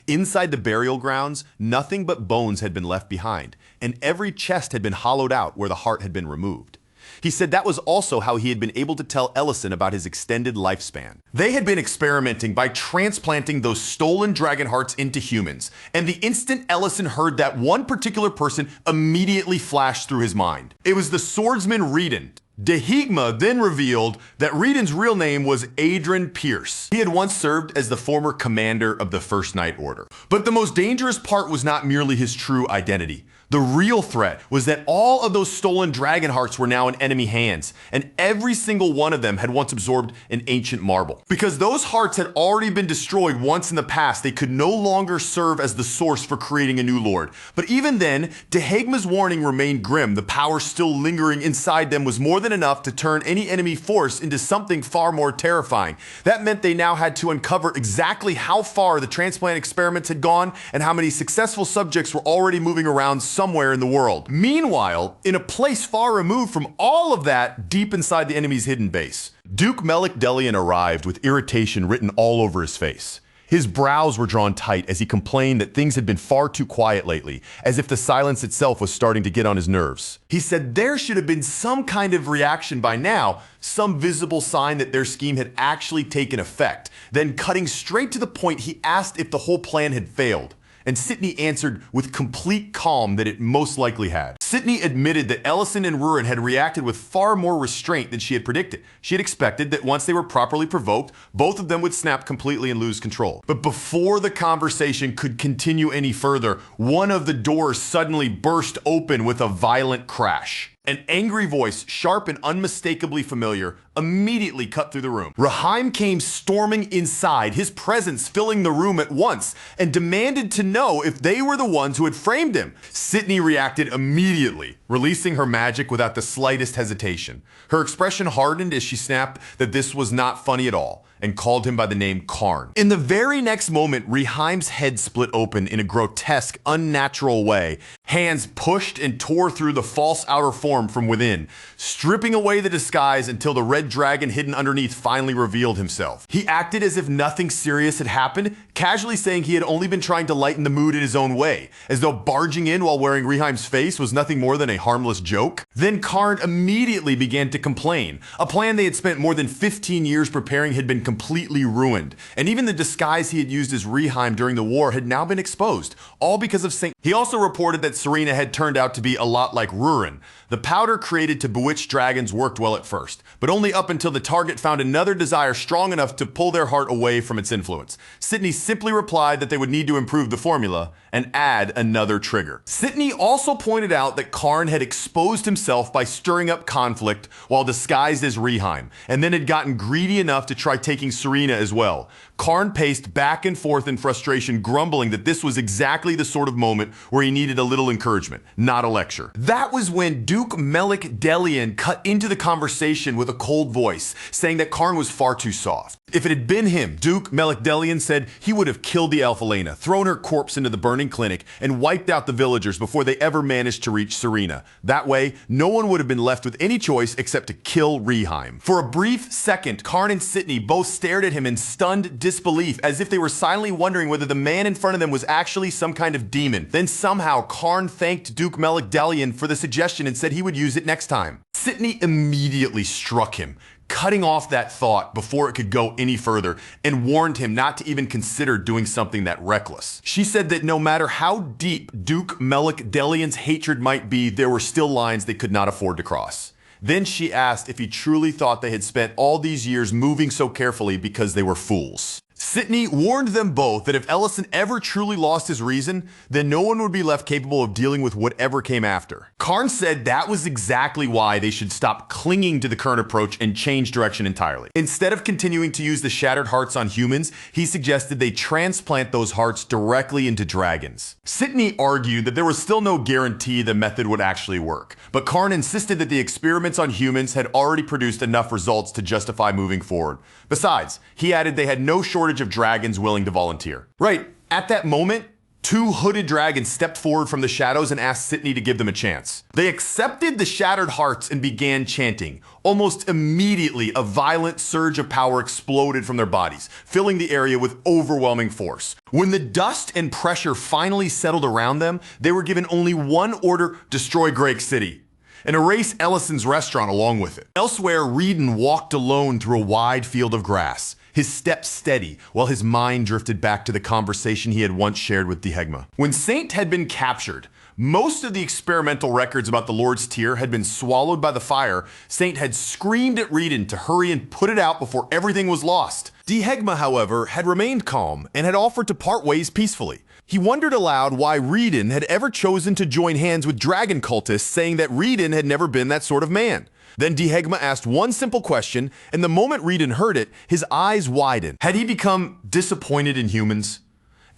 Inside the burial grounds, nothing but bones had been left behind, and every chest had been hollowed out where the heart had been removed. He said that was also how he had been able to tell Ellison about his extended lifespan. They had been experimenting by transplanting those stolen dragon hearts into humans, and the instant Ellison heard that, one particular person immediately flashed through his mind. It was the swordsman Reedon. Dehegma then revealed that Reedon's real name was Adrian Pierce. He had once served as the former commander of the First Night Order. But the most dangerous part was not merely his true identity. The real threat was that all of those stolen dragon hearts were now in enemy hands, and every single one of them had once absorbed an ancient marble. Because those hearts had already been destroyed once in the past, they could no longer serve as the source for creating a new lord. But even then, Dehegma's warning remained grim. The power still lingering inside them was more than enough to turn any enemy force into something far more terrifying. That meant they now had to uncover exactly how far the transplant experiments had gone and how many successful subjects were already moving around somewhere in the world. Meanwhile, in a place far removed from all of that, deep inside the enemy's hidden base, Duke Melik Delian arrived with irritation written all over his face. His brows were drawn tight as he complained that things had been far too quiet lately, as if the silence itself was starting to get on his nerves. He said there should have been some kind of reaction by now, some visible sign that their scheme had actually taken effect. Then, cutting straight to the point, he asked if the whole plan had failed. And Sydney answered with complete calm that it most likely had. Sydney admitted that Ellison and Rurin had reacted with far more restraint than she had predicted. She had expected that once they were properly provoked, both of them would snap completely and lose control. But before the conversation could continue any further, one of the doors suddenly burst open with a violent crash. An angry voice, sharp and unmistakably familiar, immediately cut through the room. Raheim came storming inside, his presence filling the room at once, and demanded to know if they were the ones who had framed him. Sydney reacted immediately, releasing her magic without the slightest hesitation. Her expression hardened as she snapped that this was not funny at all, and called him by the name Karn. In the very next moment, Raheim's head split open in a grotesque, unnatural way. Hands pushed and tore through the false outer form from within, stripping away the disguise until the red dragon hidden underneath finally revealed himself. He acted as if nothing serious had happened, casually saying he had only been trying to lighten the mood in his own way, as though barging in while wearing Raheim's face was nothing more than a harmless joke. Then Karn immediately began to complain. A plan they had spent more than 15 years preparing had been completely ruined, and even the disguise he had used as Reheim during the war had now been exposed, all because of Saint. He also reported that Serena had turned out to be a lot like Rurin. The powder created to bewitch dragons worked well at first, but only up until the target found another desire strong enough to pull their heart away from its influence. Sidney simply replied that they would need to improve the formula and add another trigger. Sidney also pointed out that Karn had exposed himself by stirring up conflict while disguised as Reheim, and then had gotten greedy enough to try taking Serena as well. Karn paced back and forth in frustration, grumbling that this was exactly the sort of moment where he needed a little encouragement, not a lecture. That was when Duke Melik Delian cut into the conversation with a cold voice, saying that Karn was far too soft. If it had been him, Duke Melik Delian said he would have killed the Alphalena, thrown her corpse into the burning clinic, and wiped out the villagers before they ever managed to reach Serena. That way, no one would have been left with any choice except to kill Reheim. For a brief second, Karn and Sidney both stared at him in stunned disbelief, as if they were silently wondering whether the man in front of them was actually some kind of demon. Then somehow, Karn thanked Duke Melik Delian for the suggestion and said he would use it next time. Sidney immediately struck him, cutting off that thought before it could go any further, and warned him not to even consider doing something that reckless. She said that no matter how deep Duke Melik Delian's hatred might be, there were still lines they could not afford to cross. Then she asked if he truly thought they had spent all these years moving so carefully because they were fools. Sidney warned them both that if Ellison ever truly lost his reason, then no one would be left capable of dealing with whatever came after. Karn said that was exactly why they should stop clinging to the current approach and change direction entirely. Instead of continuing to use the shattered hearts on humans, he suggested they transplant those hearts directly into dragons. Sidney argued that there was still no guarantee the method would actually work, but Karn insisted that the experiments on humans had already produced enough results to justify moving forward. Besides, he added they had no shortage of dragons willing to volunteer. Right, at that moment, two hooded dragons stepped forward from the shadows and asked Sidney to give them a chance. They accepted the shattered hearts and began chanting. Almost immediately, a violent surge of power exploded from their bodies, filling the area with overwhelming force. When the dust and pressure finally settled around them, they were given only one order: destroy Grake City, and erase Ellison's restaurant along with it. Elsewhere, Reedon walked alone through a wide field of grass, his steps steady, while his mind drifted back to the conversation he had once shared with Dihegma. When Saint had been captured, most of the experimental records about the Lord's Tear had been swallowed by the fire. Saint had screamed at Reedon to hurry and put it out before everything was lost. Dihegma, however, had remained calm and had offered to part ways peacefully. He wondered aloud why Reedon had ever chosen to join hands with dragon cultists, saying that Reedon had never been that sort of man. Then Dihegma asked one simple question, and the moment Reedon heard it, his eyes widened. Had he become disappointed in humans?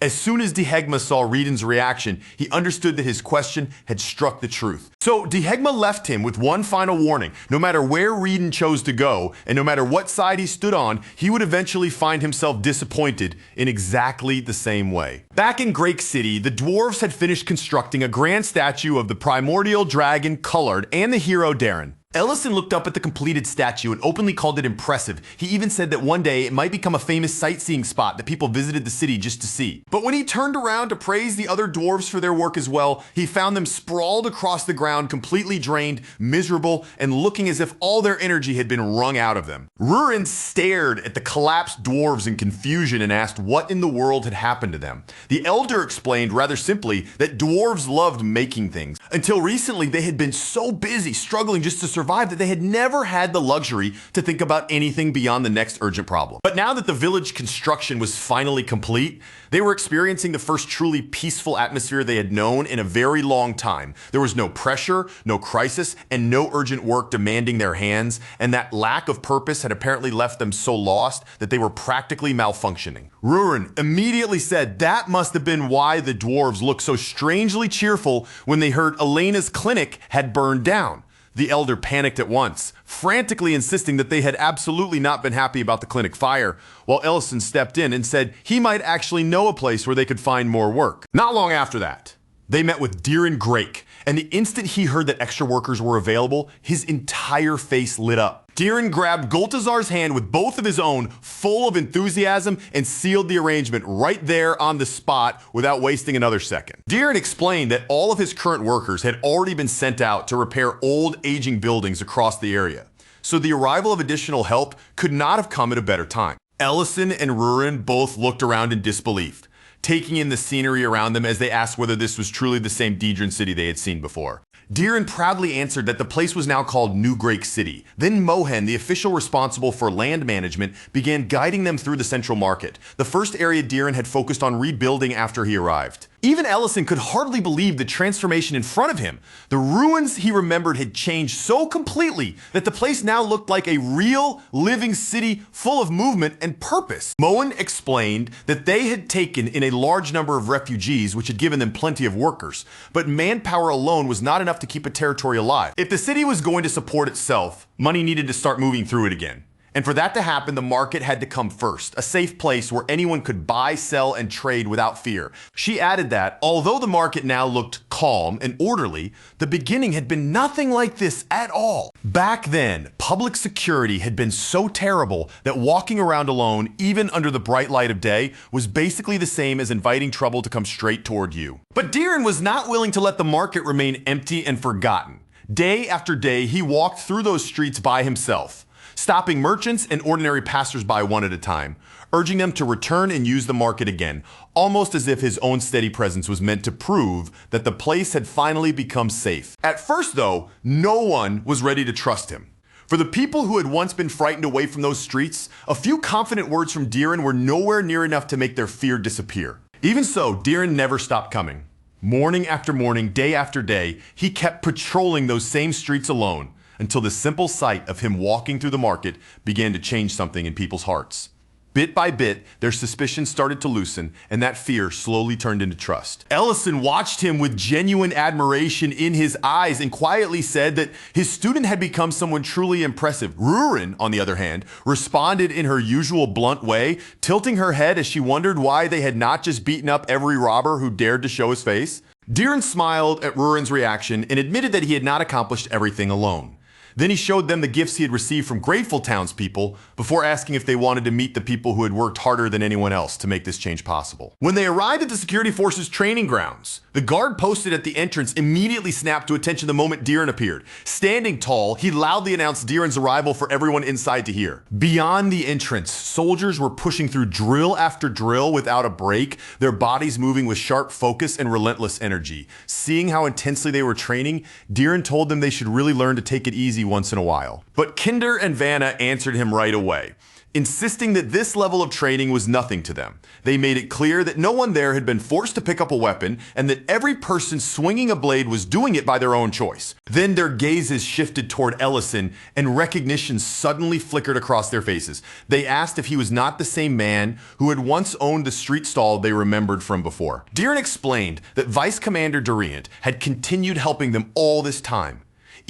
As soon as Dihegma saw Reedon's reaction, he understood that his question had struck the truth. So Dihegma left him with one final warning. No matter where Reedon chose to go, and no matter what side he stood on, he would eventually find himself disappointed in exactly the same way. Back in Grake City, the dwarves had finished constructing a grand statue of the primordial dragon Colored and the hero Darren. Ellison looked up at the completed statue and openly called it impressive. He even said that one day it might become a famous sightseeing spot that people visited the city just to see. But when he turned around to praise the other dwarves for their work as well, he found them sprawled across the ground, completely drained, miserable, and looking as if all their energy had been wrung out of them. Rurin stared at the collapsed dwarves in confusion and asked what in the world had happened to them. The elder explained rather simply that dwarves loved making things. Until recently, they had been so busy struggling just to survive that they had never had the luxury to think about anything beyond the next urgent problem. But now that the village construction was finally complete, they were experiencing the first truly peaceful atmosphere they had known in a very long time. There was no pressure, no crisis, and no urgent work demanding their hands, and that lack of purpose had apparently left them so lost that they were practically malfunctioning. Rurin immediately said that must have been why the dwarves looked so strangely cheerful when they heard Elena's clinic had burned down. The elder panicked at once, frantically insisting that they had absolutely not been happy about the clinic fire, while Ellison stepped in and said he might actually know a place where they could find more work. Not long after that, they met with Darren Grake, and the instant he heard that extra workers were available, his entire face lit up. Darren grabbed Goltazar's hand with both of his own, full of enthusiasm, and sealed the arrangement right there on the spot without wasting another second. Darren explained that all of his current workers had already been sent out to repair old, aging buildings across the area, so the arrival of additional help could not have come at a better time. Ellison and Rurin both looked around in disbelief, taking in the scenery around them as they asked whether this was truly the same Daedran city they had seen before. Diran proudly answered that the place was now called New Great City. Then Mohen, the official responsible for land management, began guiding them through the central market, the first area Diran had focused on rebuilding after he arrived. Even Ellison could hardly believe the transformation in front of him. The ruins he remembered had changed so completely that the place now looked like a real, living city full of movement and purpose. Mohen explained that they had taken in a large number of refugees, which had given them plenty of workers, but manpower alone was not enough to keep a territory alive. If the city was going to support itself, money needed to start moving through it again. And for that to happen, the market had to come first, a safe place where anyone could buy, sell, and trade without fear. She added that, although the market now looked calm and orderly, the beginning had been nothing like this at all. Back then, public security had been so terrible that walking around alone, even under the bright light of day, was basically the same as inviting trouble to come straight toward you. But Diran was not willing to let the market remain empty and forgotten. Day after day, he walked through those streets by himself, stopping merchants and ordinary passersby one at a time, urging them to return and use the market again, almost as if his own steady presence was meant to prove that the place had finally become safe. At first, though, no one was ready to trust him. For the people who had once been frightened away from those streets, a few confident words from Diran were nowhere near enough to make their fear disappear. Even so, Diran never stopped coming. Morning after morning, day after day, he kept patrolling those same streets alone, until the simple sight of him walking through the market began to change something in people's hearts. Bit by bit, their suspicions started to loosen, and that fear slowly turned into trust. Ellison watched him with genuine admiration in his eyes and quietly said that his student had become someone truly impressive. Rurin, on the other hand, responded in her usual blunt way, tilting her head as she wondered why they had not just beaten up every robber who dared to show his face. Diran smiled at Rurin's reaction and admitted that he had not accomplished everything alone. Then he showed them the gifts he had received from grateful townspeople before asking if they wanted to meet the people who had worked harder than anyone else to make this change possible. When they arrived at the security force's training grounds, the guard posted at the entrance immediately snapped to attention the moment Diran appeared. Standing tall, he loudly announced Diran's arrival for everyone inside to hear. Beyond the entrance, soldiers were pushing through drill after drill without a break, their bodies moving with sharp focus and relentless energy. Seeing how intensely they were training, Diran told them they should really learn to take it easy once in a while. But Kinder and Vanna answered him right away, insisting that this level of training was nothing to them. They made it clear that no one there had been forced to pick up a weapon and that every person swinging a blade was doing it by their own choice. Then their gazes shifted toward Ellison and recognition suddenly flickered across their faces. They asked if he was not the same man who had once owned the street stall they remembered from before. Diran explained that Vice Commander Duriant had continued helping them all this time.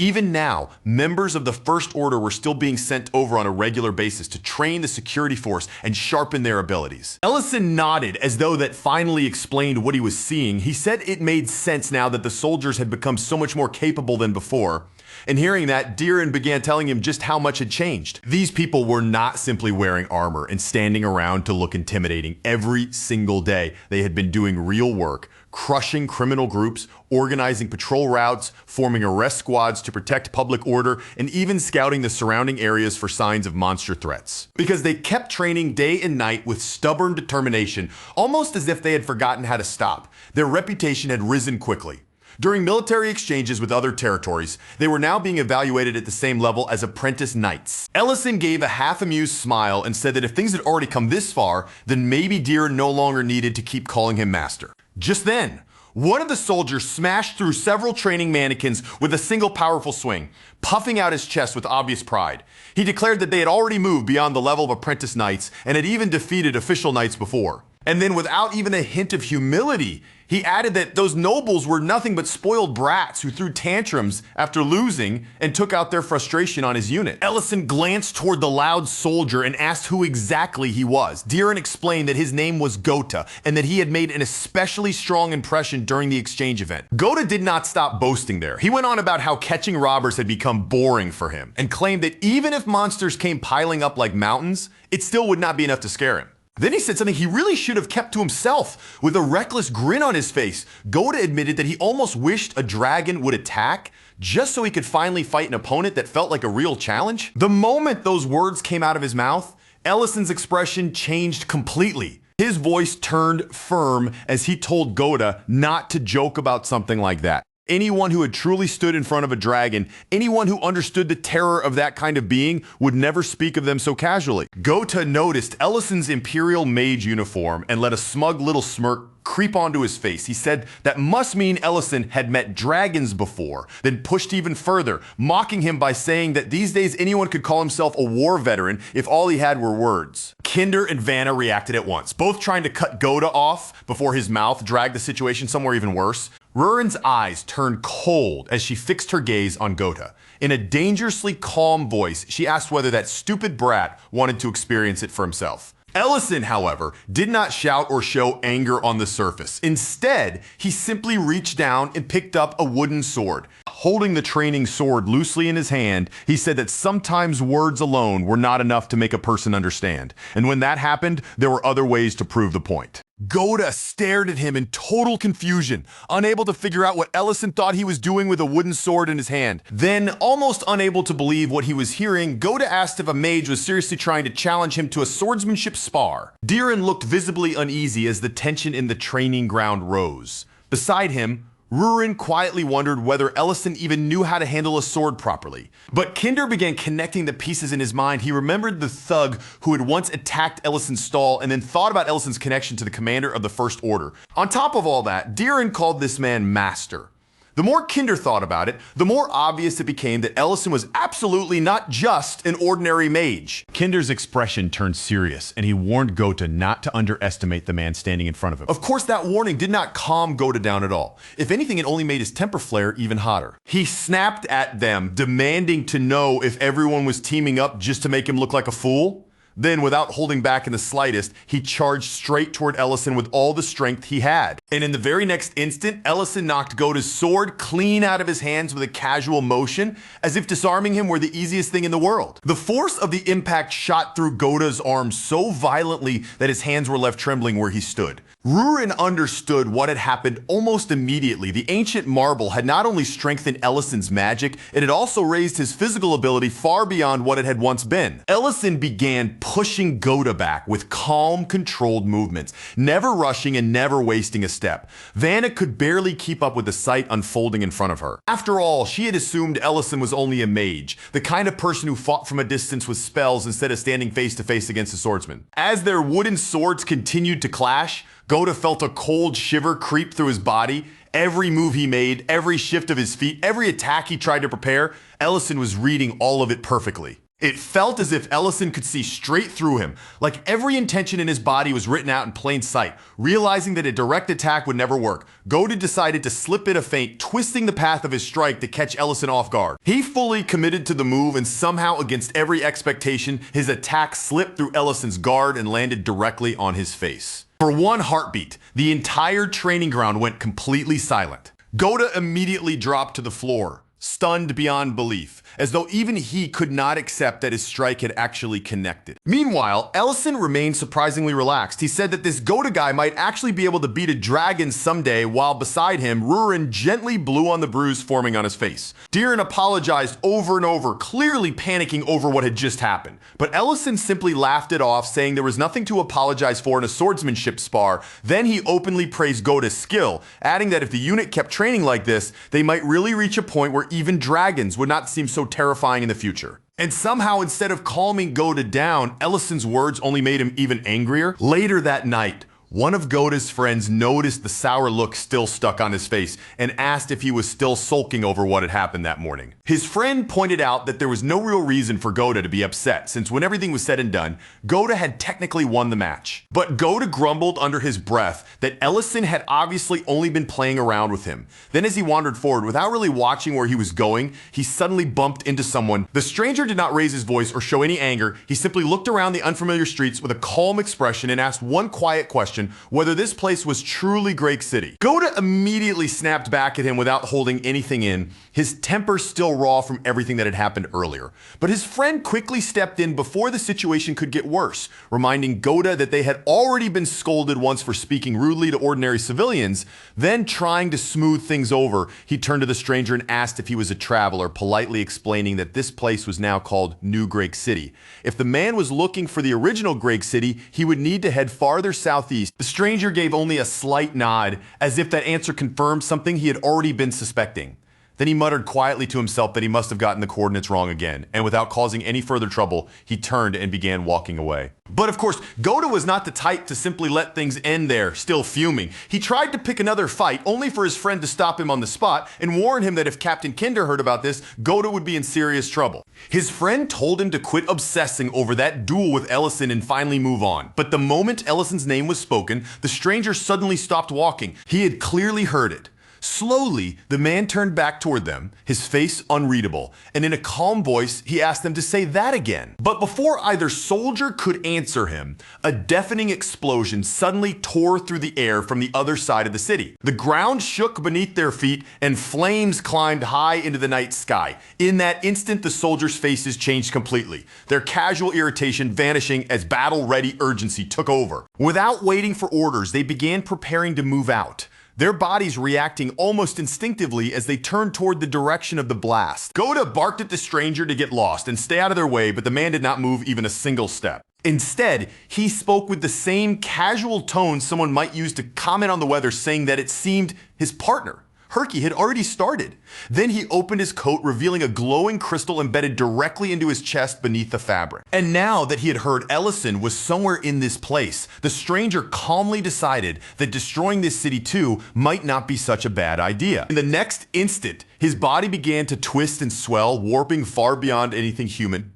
Even now, members of the First Order were still being sent over on a regular basis to train the security force and sharpen their abilities. Ellison nodded as though that finally explained what he was seeing. He said it made sense now that the soldiers had become so much more capable than before. And hearing that, Diran began telling him just how much had changed. These people were not simply wearing armor and standing around to look intimidating. Every single day, they had been doing real work, crushing criminal groups, organizing patrol routes, forming arrest squads to protect public order, and even scouting the surrounding areas for signs of monster threats. Because they kept training day and night with stubborn determination, almost as if they had forgotten how to stop. Their reputation had risen quickly. During military exchanges with other territories, they were now being evaluated at the same level as apprentice knights. Ellison gave a half-amused smile and said that if things had already come this far, then maybe Diran no longer needed to keep calling him master. Just then, one of the soldiers smashed through several training mannequins with a single powerful swing, puffing out his chest with obvious pride. He declared that they had already moved beyond the level of apprentice knights and had even defeated official knights before. And then without even a hint of humility, he added that those nobles were nothing but spoiled brats who threw tantrums after losing and took out their frustration on his unit. Ellison glanced toward the loud soldier and asked who exactly he was. Diran explained that his name was Gota and that he had made an especially strong impression during the exchange event. Gota did not stop boasting there. He went on about how catching robbers had become boring for him and claimed that even if monsters came piling up like mountains, it still would not be enough to scare him. Then he said something he really should have kept to himself. With a reckless grin on his face, Gota admitted that he almost wished a dragon would attack just so he could finally fight an opponent that felt like a real challenge. The moment those words came out of his mouth, Ellison's expression changed completely. His voice turned firm as he told Goda not to joke about something like that. Anyone who had truly stood in front of a dragon, anyone who understood the terror of that kind of being, would never speak of them so casually. Gota noticed Ellison's Imperial Mage uniform and let a smug little smirk creep onto his face. He said that must mean Ellison had met dragons before, then pushed even further, mocking him by saying that these days anyone could call himself a war veteran if all he had were words. Kinder and Vanna reacted at once, both trying to cut Gota off before his mouth dragged the situation somewhere even worse. Rurin's eyes turned cold as she fixed her gaze on Gota. In a dangerously calm voice, she asked whether that stupid brat wanted to experience it for himself. Ellison, however, did not shout or show anger on the surface. Instead, he simply reached down and picked up a wooden sword. Holding the training sword loosely in his hand, he said that sometimes words alone were not enough to make a person understand. And when that happened, there were other ways to prove the point. Gota stared at him in total confusion, unable to figure out what Ellison thought he was doing with a wooden sword in his hand. Then, almost unable to believe what he was hearing, Gota asked if a mage was seriously trying to challenge him to a swordsmanship spar. Diren looked visibly uneasy as the tension in the training ground rose. Beside him, Rurin quietly wondered whether Ellison even knew how to handle a sword properly. But Kinder began connecting the pieces in his mind. He remembered the thug who had once attacked Ellison's stall and then thought about Ellison's connection to the commander of the First Order. On top of all that, Diren called this man Master. The more Kinder thought about it, the more obvious it became that Ellison was absolutely not just an ordinary mage. Kinder's expression turned serious, and he warned Gota not to underestimate the man standing in front of him. Of course, that warning did not calm Gota down at all. If anything, it only made his temper flare even hotter. He snapped at them, demanding to know if everyone was teaming up just to make him look like a fool. Then, without holding back in the slightest, he charged straight toward Ellison with all the strength he had. And in the very next instant, Ellison knocked Gota's sword clean out of his hands with a casual motion, as if disarming him were the easiest thing in the world. The force of the impact shot through Gota's arm so violently that his hands were left trembling where he stood. Rurin understood what had happened almost immediately. The ancient marble had not only strengthened Ellison's magic, it had also raised his physical ability far beyond what it had once been. Ellison began pushing Gota back with calm, controlled movements, never rushing and never wasting a step. Vanna could barely keep up with the sight unfolding in front of her. After all, she had assumed Ellison was only a mage, the kind of person who fought from a distance with spells instead of standing face to face against a swordsman. As their wooden swords continued to clash, Gota felt a cold shiver creep through his body. Every move he made, every shift of his feet, every attack he tried to prepare, Ellison was reading all of it perfectly. It felt as if Ellison could see straight through him, like every intention in his body was written out in plain sight. Realizing that a direct attack would never work, Gota decided to slip in a feint, twisting the path of his strike to catch Ellison off guard. He fully committed to the move, and somehow, against every expectation, his attack slipped through Ellison's guard and landed directly on his face. For one heartbeat, the entire training ground went completely silent. Gota immediately dropped to the floor, stunned beyond belief, as though even he could not accept that his strike had actually connected. Meanwhile, Ellison remained surprisingly relaxed. He said that this Gota guy might actually be able to beat a dragon someday, while beside him, Rurin gently blew on the bruise forming on his face. Diren apologized over and over, clearly panicking over what had just happened. But Ellison simply laughed it off, saying there was nothing to apologize for in a swordsmanship spar. Then he openly praised Gota's skill, adding that if the unit kept training like this, they might really reach a point where even dragons would not seem so terrifying in the future. And somehow, instead of calming Gota down, Ellison's words only made him even angrier. Later that night, one of Gota's friends noticed the sour look still stuck on his face and asked if he was still sulking over what had happened that morning. His friend pointed out that there was no real reason for Gota to be upset, since when everything was said and done, Gota had technically won the match. But Gota grumbled under his breath that Ellison had obviously only been playing around with him. Then as he wandered forward, without really watching where he was going, he suddenly bumped into someone. The stranger did not raise his voice or show any anger. He simply looked around the unfamiliar streets with a calm expression and asked one quiet question: whether this place was truly Great City. Gota immediately snapped back at him without holding anything in. his temper still raw from everything that had happened earlier. But his friend quickly stepped in before the situation could get worse, reminding Goda that they had already been scolded once for speaking rudely to ordinary civilians. Then, trying to smooth things over, he turned to the stranger and asked if he was a traveler, politely explaining that this place was now called New Greg City. If the man was looking for the original Greg City, he would need to head farther southeast. The stranger gave only a slight nod, as if that answer confirmed something he had already been suspecting. Then he muttered quietly to himself that he must have gotten the coordinates wrong again, and without causing any further trouble, he turned and began walking away. But of course, Goda was not the type to simply let things end there, still fuming. He tried to pick another fight, only for his friend to stop him on the spot and warn him that if Captain Kinder heard about this, Goda would be in serious trouble. His friend told him to quit obsessing over that duel with Ellison and finally move on. But the moment Ellison's name was spoken, the stranger suddenly stopped walking. He had clearly heard it. Slowly, the man turned back toward them, his face unreadable, and in a calm voice, he asked them to say that again. But before either soldier could answer him, a deafening explosion suddenly tore through the air from the other side of the city. The ground shook beneath their feet, and flames climbed high into the night sky. In that instant, the soldiers' faces changed completely, their casual irritation vanishing as battle-ready urgency took over. Without waiting for orders, they began preparing to move out, their bodies reacting almost instinctively as they turned toward the direction of the blast. Goda barked at the stranger to get lost and stay out of their way, but the man did not move even a single step. Instead, he spoke with the same casual tone someone might use to comment on the weather, saying that it seemed his partner, Herky, had already started. Then he opened his coat, revealing a glowing crystal embedded directly into his chest beneath the fabric. And now that he had heard Ellison was somewhere in this place, the stranger calmly decided that destroying this city too might not be such a bad idea. In the next instant, his body began to twist and swell, warping far beyond anything human.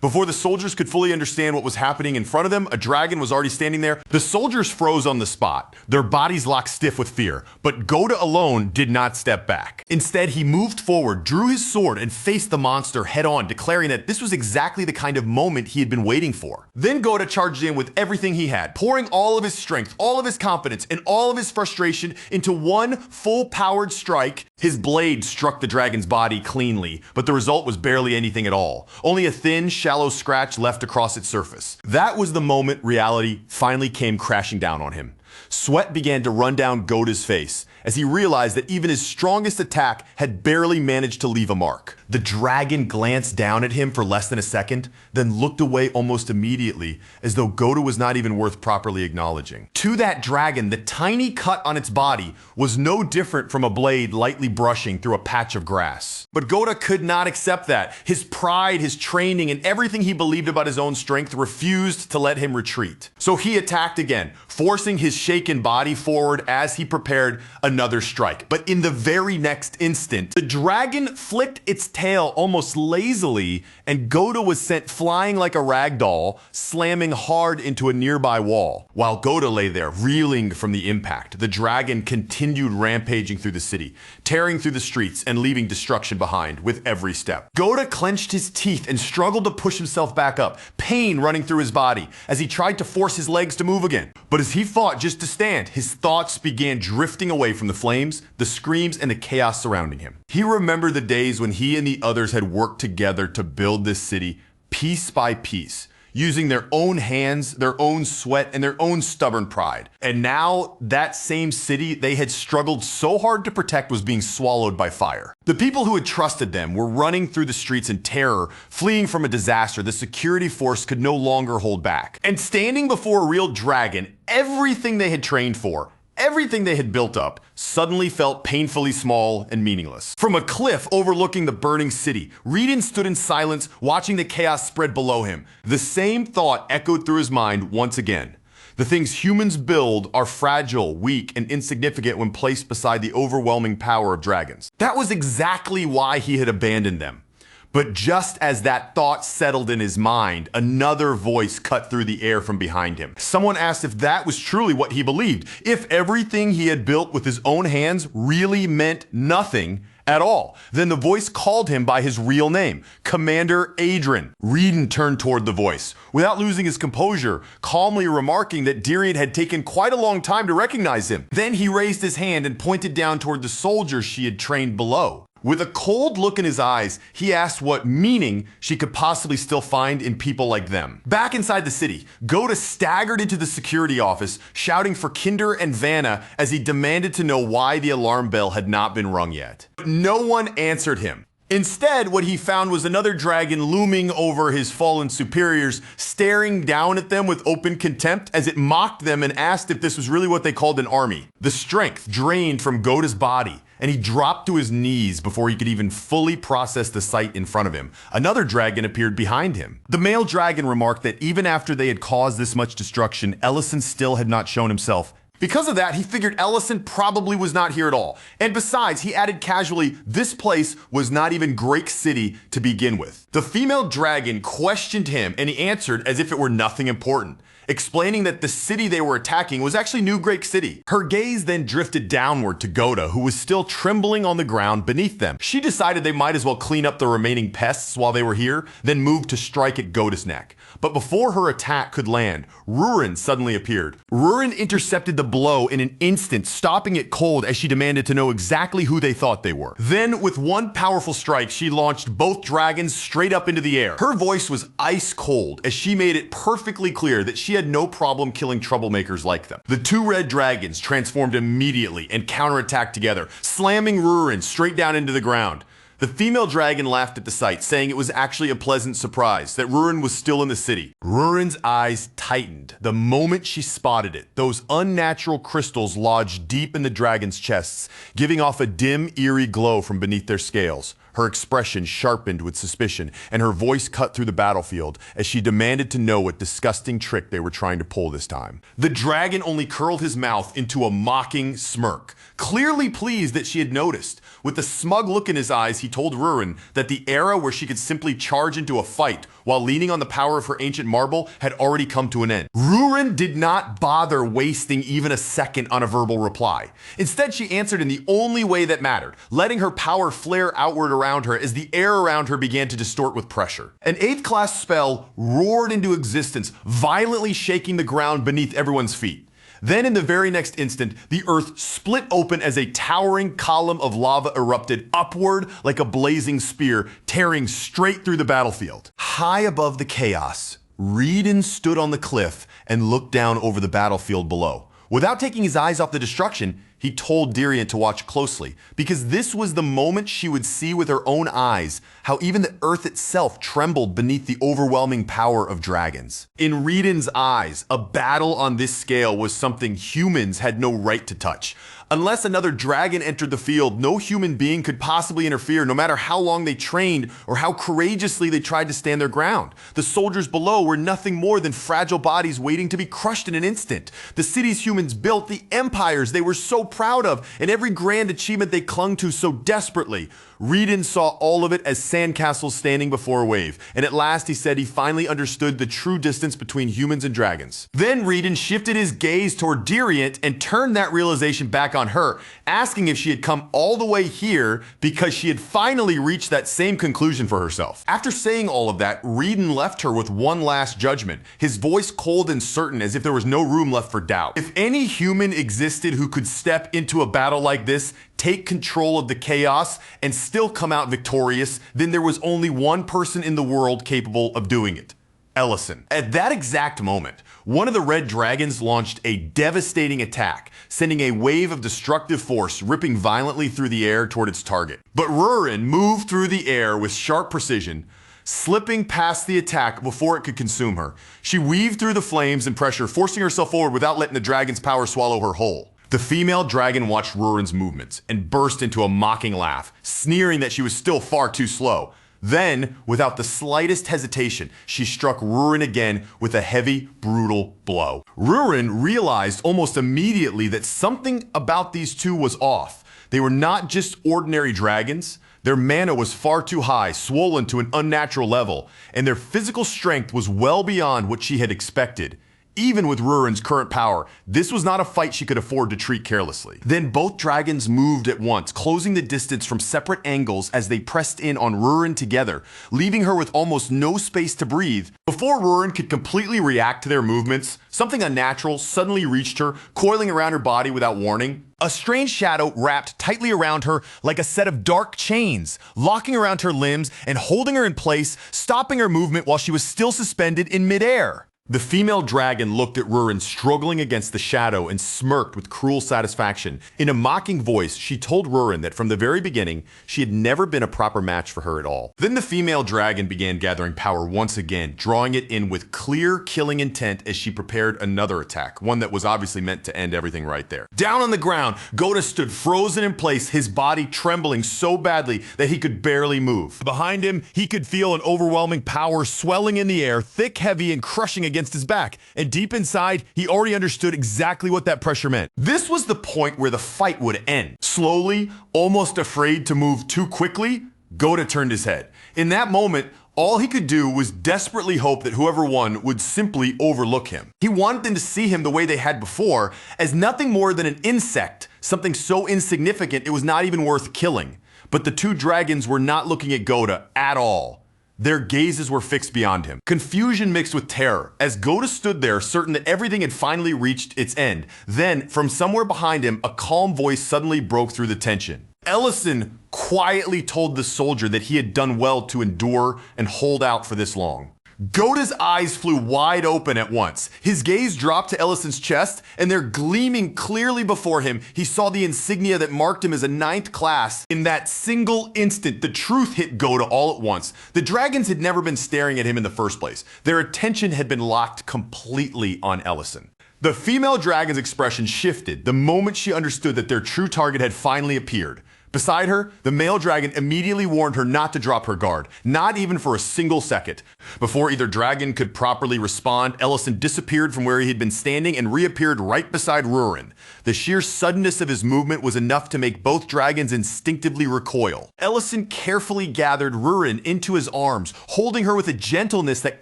Before the soldiers could fully understand what was happening in front of them, a dragon was already standing there. The soldiers froze on the spot, their bodies locked stiff with fear, but Goda alone did not step back. Instead, he moved forward, drew his sword, and faced the monster head on, declaring that this was exactly the kind of moment he had been waiting for. Then Goda charged in with everything he had, pouring all of his strength, all of his confidence, and all of his frustration into one full-powered strike. His blade struck the dragon's body cleanly, but the result was barely anything at all. Only a thin, shallow scratch left across its surface. That was the moment reality finally came crashing down on him. Sweat began to run down Goda's face as he realized that even his strongest attack had barely managed to leave a mark. The dragon glanced down at him for less than a second, then looked away almost immediately, as though Goda was not even worth properly acknowledging. To that dragon, the tiny cut on its body was no different from a blade lightly brushing through a patch of grass. But Goda could not accept that. His pride, his training, and everything he believed about his own strength refused to let him retreat. So he attacked again, forcing his shaken body forward as he prepared another strike. But in the very next instant, the dragon flicked its tail almost lazily, and Goda was sent flying like a rag doll, slamming hard into a nearby wall. While Goda lay there, reeling from the impact, the dragon continued rampaging through the city, tearing through the streets and leaving destruction behind with every step. Goda clenched his teeth and struggled to push himself back up, pain running through his body as he tried to force his legs to move again. But as he fought just to stand, his thoughts began drifting away from the flames, the screams, and the chaos surrounding him. He remembered the days when he and the others had worked together to build this city piece by piece, using their own hands, their own sweat, and their own stubborn pride. And now that same city they had struggled so hard to protect was being swallowed by fire. The people who had trusted them were running through the streets in terror, fleeing from a disaster the security force could no longer hold back. And standing before a real dragon, everything they had trained for, everything they had built up, suddenly felt painfully small and meaningless. From a cliff overlooking the burning city, Reedon stood in silence, watching the chaos spread below him. The same thought echoed through his mind once again. The things humans build are fragile, weak, and insignificant when placed beside the overwhelming power of dragons. That was exactly why he had abandoned them. But just as that thought settled in his mind, another voice cut through the air from behind him. Someone asked if that was truly what he believed, if everything he had built with his own hands really meant nothing at all. Then the voice called him by his real name, Commander Adrian. Reedon turned toward the voice, without losing his composure, calmly remarking that Dirian had taken quite a long time to recognize him. Then he raised his hand and pointed down toward the soldiers she had trained below. With a cold look in his eyes, he asked what meaning she could possibly still find in people like them. Back inside the city, Goda staggered into the security office, shouting for Kinder and Vanna as he demanded to know why the alarm bell had not been rung yet. But no one answered him. Instead, what he found was another dragon looming over his fallen superiors, staring down at them with open contempt as it mocked them and asked if this was really what they called an army. The strength drained from Goda's body, and he dropped to his knees before he could even fully process the sight in front of him. Another dragon appeared behind him. The male dragon remarked that even after they had caused this much destruction, Ellison still had not shown himself. Because of that, he figured Ellison probably was not here at all. And besides, he added casually, this place was not even Great City to begin with. The female dragon questioned him, and he answered as if it were nothing important, explaining that the city they were attacking was actually New Great City. Her gaze then drifted downward to Goda, who was still trembling on the ground beneath them. She decided they might as well clean up the remaining pests while they were here, then moved to strike at Goda's neck. But before her attack could land, Rurin suddenly appeared. Rurin intercepted the blow in an instant, stopping it cold as she demanded to know exactly who they thought they were. Then, with one powerful strike, she launched both dragons straight up into the air. Her voice was ice cold as she made it perfectly clear that she had no problem killing troublemakers like them. The two red dragons transformed immediately and counterattacked together, slamming Rurin straight down into the ground. The female dragon laughed at the sight, saying it was actually a pleasant surprise that Rurin was still in the city. Rurin's eyes tightened the moment she spotted it. Those unnatural crystals lodged deep in the dragon's chests, giving off a dim, eerie glow from beneath their scales. Her expression sharpened with suspicion, and her voice cut through the battlefield as she demanded to know what disgusting trick they were trying to pull this time. The dragon only curled his mouth into a mocking smirk, clearly pleased that she had noticed. With a smug look in his eyes, he told Rurin that the era where she could simply charge into a fight while leaning on the power of her ancient marble had already come to an end. Rurin did not bother wasting even a second on a verbal reply. Instead, she answered in the only way that mattered, letting her power flare outward around her as the air around her began to distort with pressure. An 8th class spell roared into existence, violently shaking the ground beneath everyone's feet. Then in the very next instant, the earth split open as a towering column of lava erupted upward like a blazing spear, tearing straight through the battlefield. High above the chaos, Reedon stood on the cliff and looked down over the battlefield below. Without taking his eyes off the destruction, he told Dirian to watch closely, because this was the moment she would see with her own eyes how even the earth itself trembled beneath the overwhelming power of dragons. In Reedon's eyes, a battle on this scale was something humans had no right to touch. Unless another dragon entered the field, no human being could possibly interfere, no matter how long they trained or how courageously they tried to stand their ground. The soldiers below were nothing more than fragile bodies waiting to be crushed in an instant. The cities humans built, the empires they were so proud of, and every grand achievement they clung to so desperately. Reedon saw all of it as sandcastles standing before a wave, and at last he said he finally understood the true distance between humans and dragons. Then Reedon shifted his gaze toward Diriant and turned that realization back on her, asking if she had come all the way here because she had finally reached that same conclusion for herself. After saying all of that, Reedon left her with one last judgment, his voice cold and certain as if there was no room left for doubt. If any human existed who could step into a battle like this, take control of the chaos, and still come out victorious, then there was only one person in the world capable of doing it: Ellison. At that exact moment, one of the red dragons launched a devastating attack, sending a wave of destructive force ripping violently through the air toward its target. But Rurin moved through the air with sharp precision, slipping past the attack before it could consume her. She weaved through the flames and pressure, forcing herself forward without letting the dragon's power swallow her whole. The female dragon watched Rurin's movements and burst into a mocking laugh, sneering that she was still far too slow. Then, without the slightest hesitation, she struck Rurin again with a heavy, brutal blow. Rurin realized almost immediately that something about these two was off. They were not just ordinary dragons. Their mana was far too high, swollen to an unnatural level, and their physical strength was well beyond what she had expected. Even with Rurin's current power, this was not a fight she could afford to treat carelessly. Then both dragons moved at once, closing the distance from separate angles as they pressed in on Rurin together, leaving her with almost no space to breathe. Before Rurin could completely react to their movements, something unnatural suddenly reached her, coiling around her body without warning. A strange shadow wrapped tightly around her like a set of dark chains, locking around her limbs and holding her in place, stopping her movement while she was still suspended in midair. The female dragon looked at Rurin struggling against the shadow and smirked with cruel satisfaction. In a mocking voice, she told Rurin that from the very beginning, she had never been a proper match for her at all. Then the female dragon began gathering power once again, drawing it in with clear killing intent as she prepared another attack, one that was obviously meant to end everything right there. Down on the ground, Goda stood frozen in place, his body trembling so badly that he could barely move. Behind him, he could feel an overwhelming power swelling in the air, thick, heavy, and crushing against his back, and deep inside, he already understood exactly what that pressure meant. This was the point where the fight would end. Slowly, almost afraid to move too quickly, Goda turned his head. In that moment, all he could do was desperately hope that whoever won would simply overlook him. He wanted them to see him the way they had before, as nothing more than an insect, something so insignificant it was not even worth killing. But the two dragons were not looking at Goda at all. Their gazes were fixed beyond him. Confusion mixed with terror, as Goda stood there certain that everything had finally reached its end. Then, from somewhere behind him, a calm voice suddenly broke through the tension. Ellison quietly told the soldier that he had done well to endure and hold out for this long. Goda's eyes flew wide open at once. His gaze dropped to Ellison's chest, and there, gleaming clearly before him, he saw the insignia that marked him as a 9th class. In that single instant, the truth hit Goda all at once. The dragons had never been staring at him in the first place. Their attention had been locked completely on Ellison. The female dragon's expression shifted the moment she understood that their true target had finally appeared. Beside her, the male dragon immediately warned her not to drop her guard, not even for a single second. Before either dragon could properly respond, Ellison disappeared from where he had been standing and reappeared right beside Rurin. The sheer suddenness of his movement was enough to make both dragons instinctively recoil. Ellison carefully gathered Rurin into his arms, holding her with a gentleness that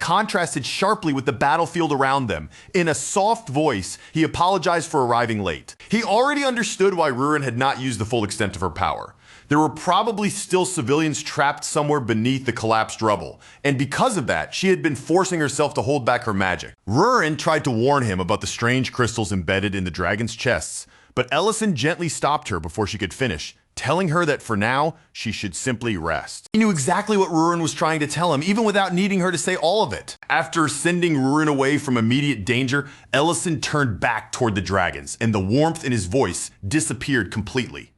contrasted sharply with the battlefield around them. In a soft voice, he apologized for arriving late. He already understood why Rurin had not used the full extent of her power. There were probably still civilians trapped somewhere beneath the collapsed rubble, and because of that, she had been forcing herself to hold back her magic. Rurin tried to warn him about the strange crystals embedded in the dragon's chests, but Ellison gently stopped her before she could finish, telling her that for now, she should simply rest. He knew exactly what Rurin was trying to tell him, even without needing her to say all of it. After sending Rurin away from immediate danger, Ellison turned back toward the dragons, and the warmth in his voice disappeared completely.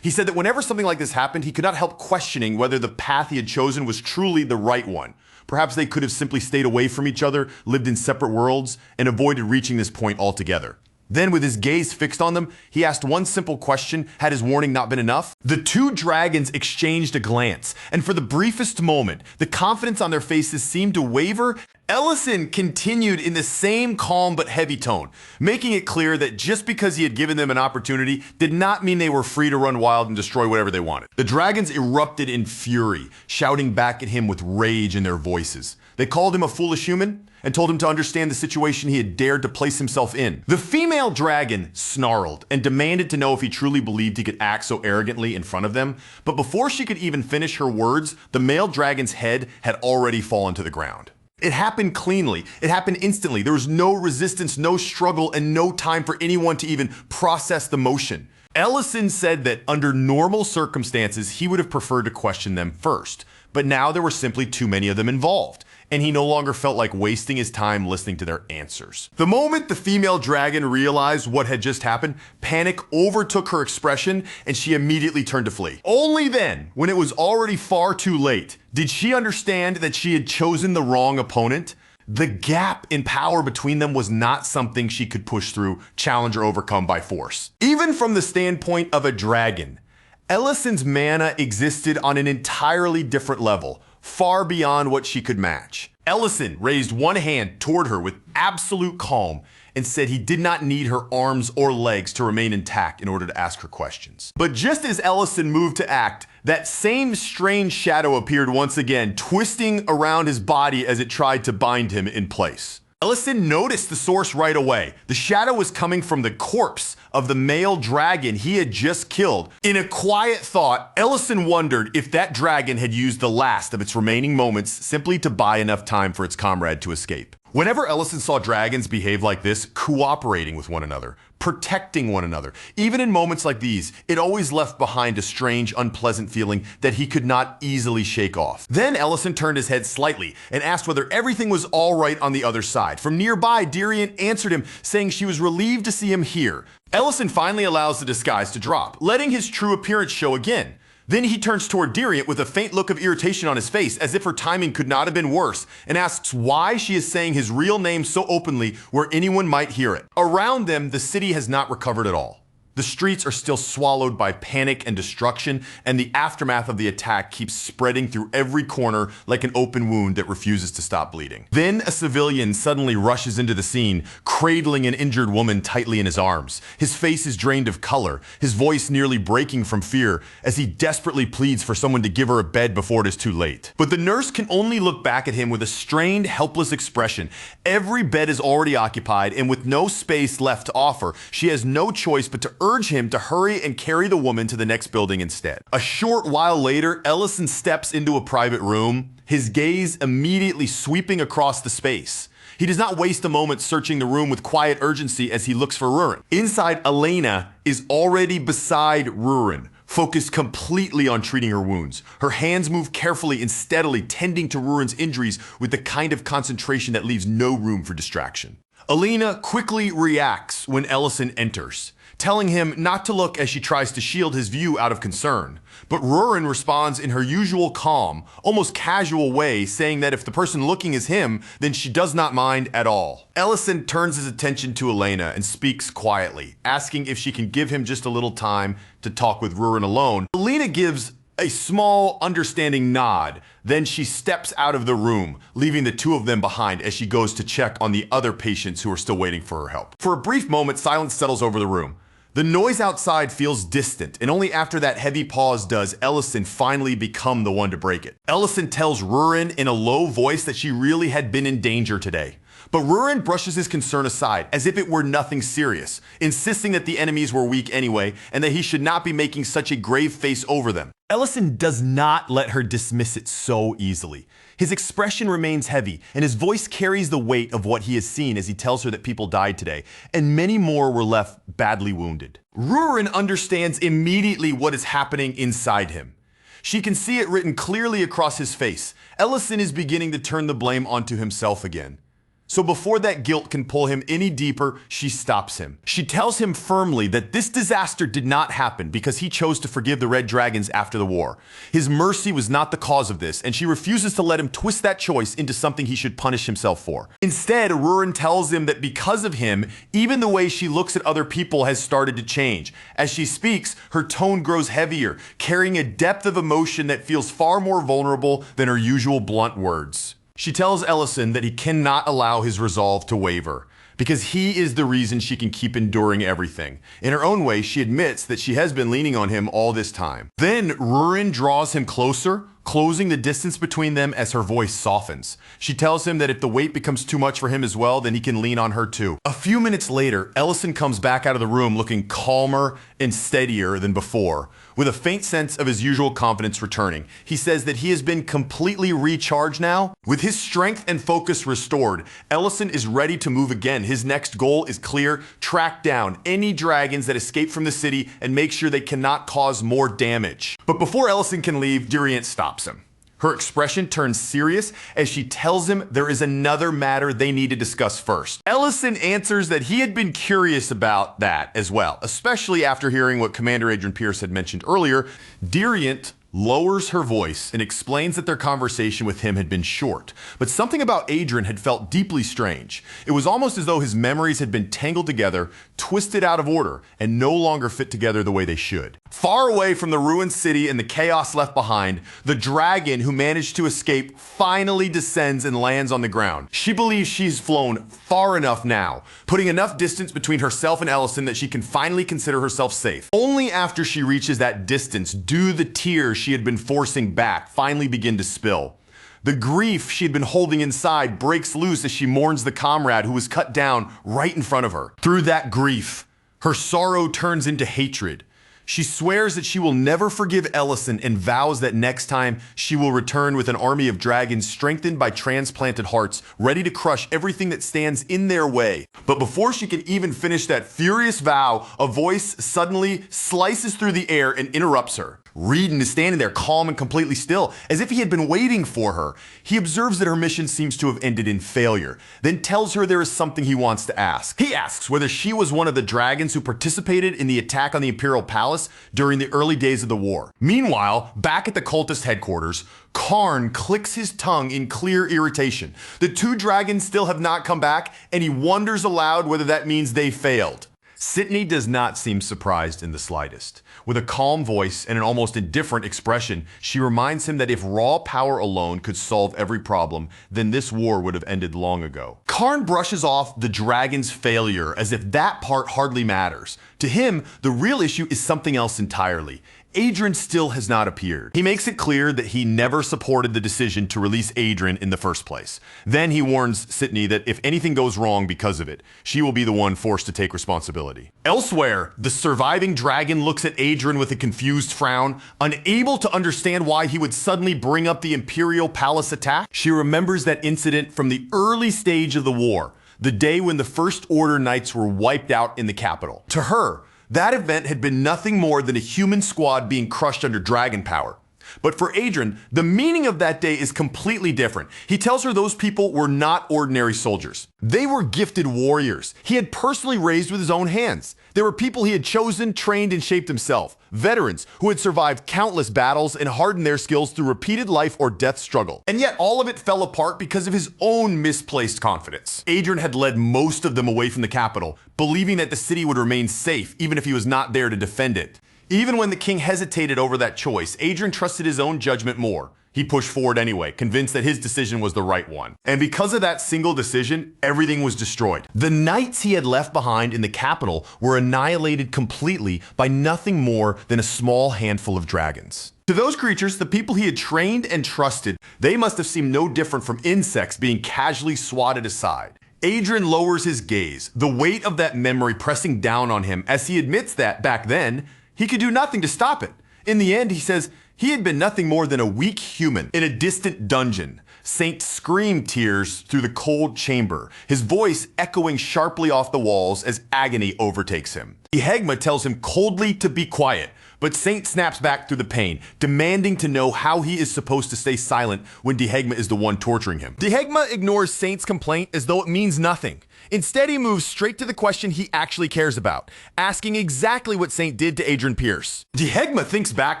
He said that whenever something like this happened, he could not help questioning whether the path he had chosen was truly the right one. Perhaps they could have simply stayed away from each other, lived in separate worlds, and avoided reaching this point altogether. Then, with his gaze fixed on them, he asked one simple question: had his warning not been enough? The two dragons exchanged a glance, and for the briefest moment, the confidence on their faces seemed to waver. Ellison continued in the same calm but heavy tone, making it clear that just because he had given them an opportunity did not mean they were free to run wild and destroy whatever they wanted. The dragons erupted in fury, shouting back at him with rage in their voices. They called him a foolish human and told him to understand the situation he had dared to place himself in. The female dragon snarled and demanded to know if he truly believed he could act so arrogantly in front of them, but before she could even finish her words, the male dragon's head had already fallen to the ground. It happened cleanly. It happened instantly. There was no resistance, no struggle, and no time for anyone to even process the motion. Ellison said that under normal circumstances, he would have preferred to question them first, but now there were simply too many of them involved, and he no longer felt like wasting his time listening to their answers. The moment the female dragon realized what had just happened, panic overtook her expression, and she immediately turned to flee. Only then, when it was already far too late, did she understand that she had chosen the wrong opponent. The gap in power between them was not something she could push through, challenge, or overcome by force. Even from the standpoint of a dragon, Ellison's mana existed on an entirely different level, far beyond what she could match. Ellison raised one hand toward her with absolute calm and said he did not need her arms or legs to remain intact in order to ask her questions. But just as Ellison moved to act, that same strange shadow appeared once again, twisting around his body as it tried to bind him in place. Ellison noticed the source right away. The shadow was coming from the corpse of the male dragon he had just killed. In a quiet thought, Ellison wondered if that dragon had used the last of its remaining moments simply to buy enough time for its comrade to escape. Whenever Ellison saw dragons behave like this, cooperating with one another, protecting one another, even in moments like these, it always left behind a strange, unpleasant feeling that he could not easily shake off. Then Ellison turned his head slightly and asked whether everything was all right on the other side. From nearby, Dirian answered him, saying she was relieved to see him here. Ellison finally allows the disguise to drop, letting his true appearance show again. Then he turns toward Dirian with a faint look of irritation on his face, as if her timing could not have been worse, and asks why she is saying his real name so openly where anyone might hear it. Around them, the city has not recovered at all. The streets are still swallowed by panic and destruction, and the aftermath of the attack keeps spreading through every corner like an open wound that refuses to stop bleeding. Then a civilian suddenly rushes into the scene, cradling an injured woman tightly in his arms. His face is drained of color, his voice nearly breaking from fear, as he desperately pleads for someone to give her a bed before it is too late. But the nurse can only look back at him with a strained, helpless expression. Every bed is already occupied, and with no space left to offer, she has no choice but to urge him to hurry and carry the woman to the next building instead. A short while later, Ellison steps into a private room, his gaze immediately sweeping across the space. He does not waste a moment searching the room with quiet urgency as he looks for Rurin. Inside, Elena is already beside Rurin, focused completely on treating her wounds. Her hands move carefully and steadily, tending to Rurin's injuries with the kind of concentration that leaves no room for distraction. Elena quickly reacts when Ellison enters, telling him not to look as she tries to shield his view out of concern. But Rurin responds in her usual calm, almost casual way, saying that if the person looking is him, then she does not mind at all. Ellison turns his attention to Elena and speaks quietly, asking if she can give him just a little time to talk with Rurin alone. Elena gives a small, understanding nod. Then she steps out of the room, leaving the two of them behind as she goes to check on the other patients who are still waiting for her help. For a brief moment, silence settles over the room. The noise outside feels distant, and only after that heavy pause does Ellison finally become the one to break it. Ellison tells Rurin in a low voice that she really had been in danger today. But Rurin brushes his concern aside, as if it were nothing serious, insisting that the enemies were weak anyway, and that he should not be making such a grave face over them. Ellison does not let her dismiss it so easily. His expression remains heavy, and his voice carries the weight of what he has seen as he tells her that people died today, and many more were left badly wounded. Rurin understands immediately what is happening inside him. She can see it written clearly across his face. Ellison is beginning to turn the blame onto himself again. So before that guilt can pull him any deeper, she stops him. She tells him firmly that this disaster did not happen because he chose to forgive the Red Dragons after the war. His mercy was not the cause of this, and she refuses to let him twist that choice into something he should punish himself for. Instead, Rurin tells him that because of him, even the way she looks at other people has started to change. As she speaks, her tone grows heavier, carrying a depth of emotion that feels far more vulnerable than her usual blunt words. She tells Ellison that he cannot allow his resolve to waver, because he is the reason she can keep enduring everything. In her own way, she admits that she has been leaning on him all this time. Then Rurin draws him closer, closing the distance between them as her voice softens. She tells him that if the weight becomes too much for him as well, then he can lean on her too. A few minutes later, Ellison comes back out of the room looking calmer and steadier than before, with a faint sense of his usual confidence returning. He says that he has been completely recharged now. With his strength and focus restored, Ellison is ready to move again. His next goal is clear: track down any dragons that escape from the city and make sure they cannot cause more damage. But before Ellison can leave, Dirian stops him. Her expression turns serious as she tells him there is another matter they need to discuss first. Ellison answers that he had been curious about that as well, especially after hearing what Commander Adrian Pierce had mentioned earlier. Dirian lowers her voice and explains that their conversation with him had been short, but something about Adrian had felt deeply strange. It was almost as though his memories had been tangled together, twisted out of order, and no longer fit together the way they should. Far away from the ruined city and the chaos left behind, the dragon who managed to escape finally descends and lands on the ground. She believes she's flown far enough now, putting enough distance between herself and Ellison that she can finally consider herself safe. Only after she reaches that distance do the tears she had been forcing back finally begin to spill. The grief she had been holding inside breaks loose as she mourns the comrade who was cut down right in front of her. Through that grief, her sorrow turns into hatred. She swears that she will never forgive Ellison and vows that next time she will return with an army of dragons strengthened by transplanted hearts, ready to crush everything that stands in their way. But before she can even finish that furious vow, a voice suddenly slices through the air and interrupts her. Reedon is standing there calm and completely still, as if he had been waiting for her. He observes that her mission seems to have ended in failure, then tells her there is something he wants to ask. He asks whether she was one of the dragons who participated in the attack on the Imperial Palace during the early days of the war. Meanwhile, back at the cultist headquarters, Karn clicks his tongue in clear irritation. The two dragons still have not come back, and he wonders aloud whether that means they failed. Sydney does not seem surprised in the slightest. With a calm voice and an almost indifferent expression, she reminds him that if raw power alone could solve every problem, then this war would have ended long ago. Karn brushes off the dragon's failure as if that part hardly matters. To him, the real issue is something else entirely. Adrian still has not appeared. He makes it clear that he never supported the decision to release Adrian in the first place. Then he warns Sydney that if anything goes wrong because of it, she will be the one forced to take responsibility. Elsewhere, the surviving dragon looks at Adrian with a confused frown, unable to understand why he would suddenly bring up the Imperial Palace attack. She remembers that incident from the early stage of the war, the day when the First Order Knights were wiped out in the capital. To her, that event had been nothing more than a human squad being crushed under dragon power. But for Adrian, the meaning of that day is completely different. He tells her those people were not ordinary soldiers. They were gifted warriors he had personally raised with his own hands. They were people he had chosen, trained, and shaped himself. Veterans who had survived countless battles and hardened their skills through repeated life or death struggle. And yet all of it fell apart because of his own misplaced confidence. Adrian had led most of them away from the capital, believing that the city would remain safe even if he was not there to defend it. Even when the king hesitated over that choice, Adrian trusted his own judgment more. He pushed forward anyway, convinced that his decision was the right one. And because of that single decision, everything was destroyed. The knights he had left behind in the capital were annihilated completely by nothing more than a small handful of dragons. To those creatures, the people he had trained and trusted, they must have seemed no different from insects being casually swatted aside. Adrian lowers his gaze, the weight of that memory pressing down on him as he admits that, back then, he could do nothing to stop it. In the end, he says, he had been nothing more than a weak human in a distant dungeon. Saint screamed tears through the cold chamber, his voice echoing sharply off the walls as agony overtakes him. Dihegma tells him coldly to be quiet, but Saint snaps back through the pain, demanding to know how he is supposed to stay silent when Dihegma is the one torturing him. Dihegma ignores Saint's complaint as though it means nothing. Instead, he moves straight to the question he actually cares about, asking exactly what Saint did to Adrian Pierce. Dihegma thinks back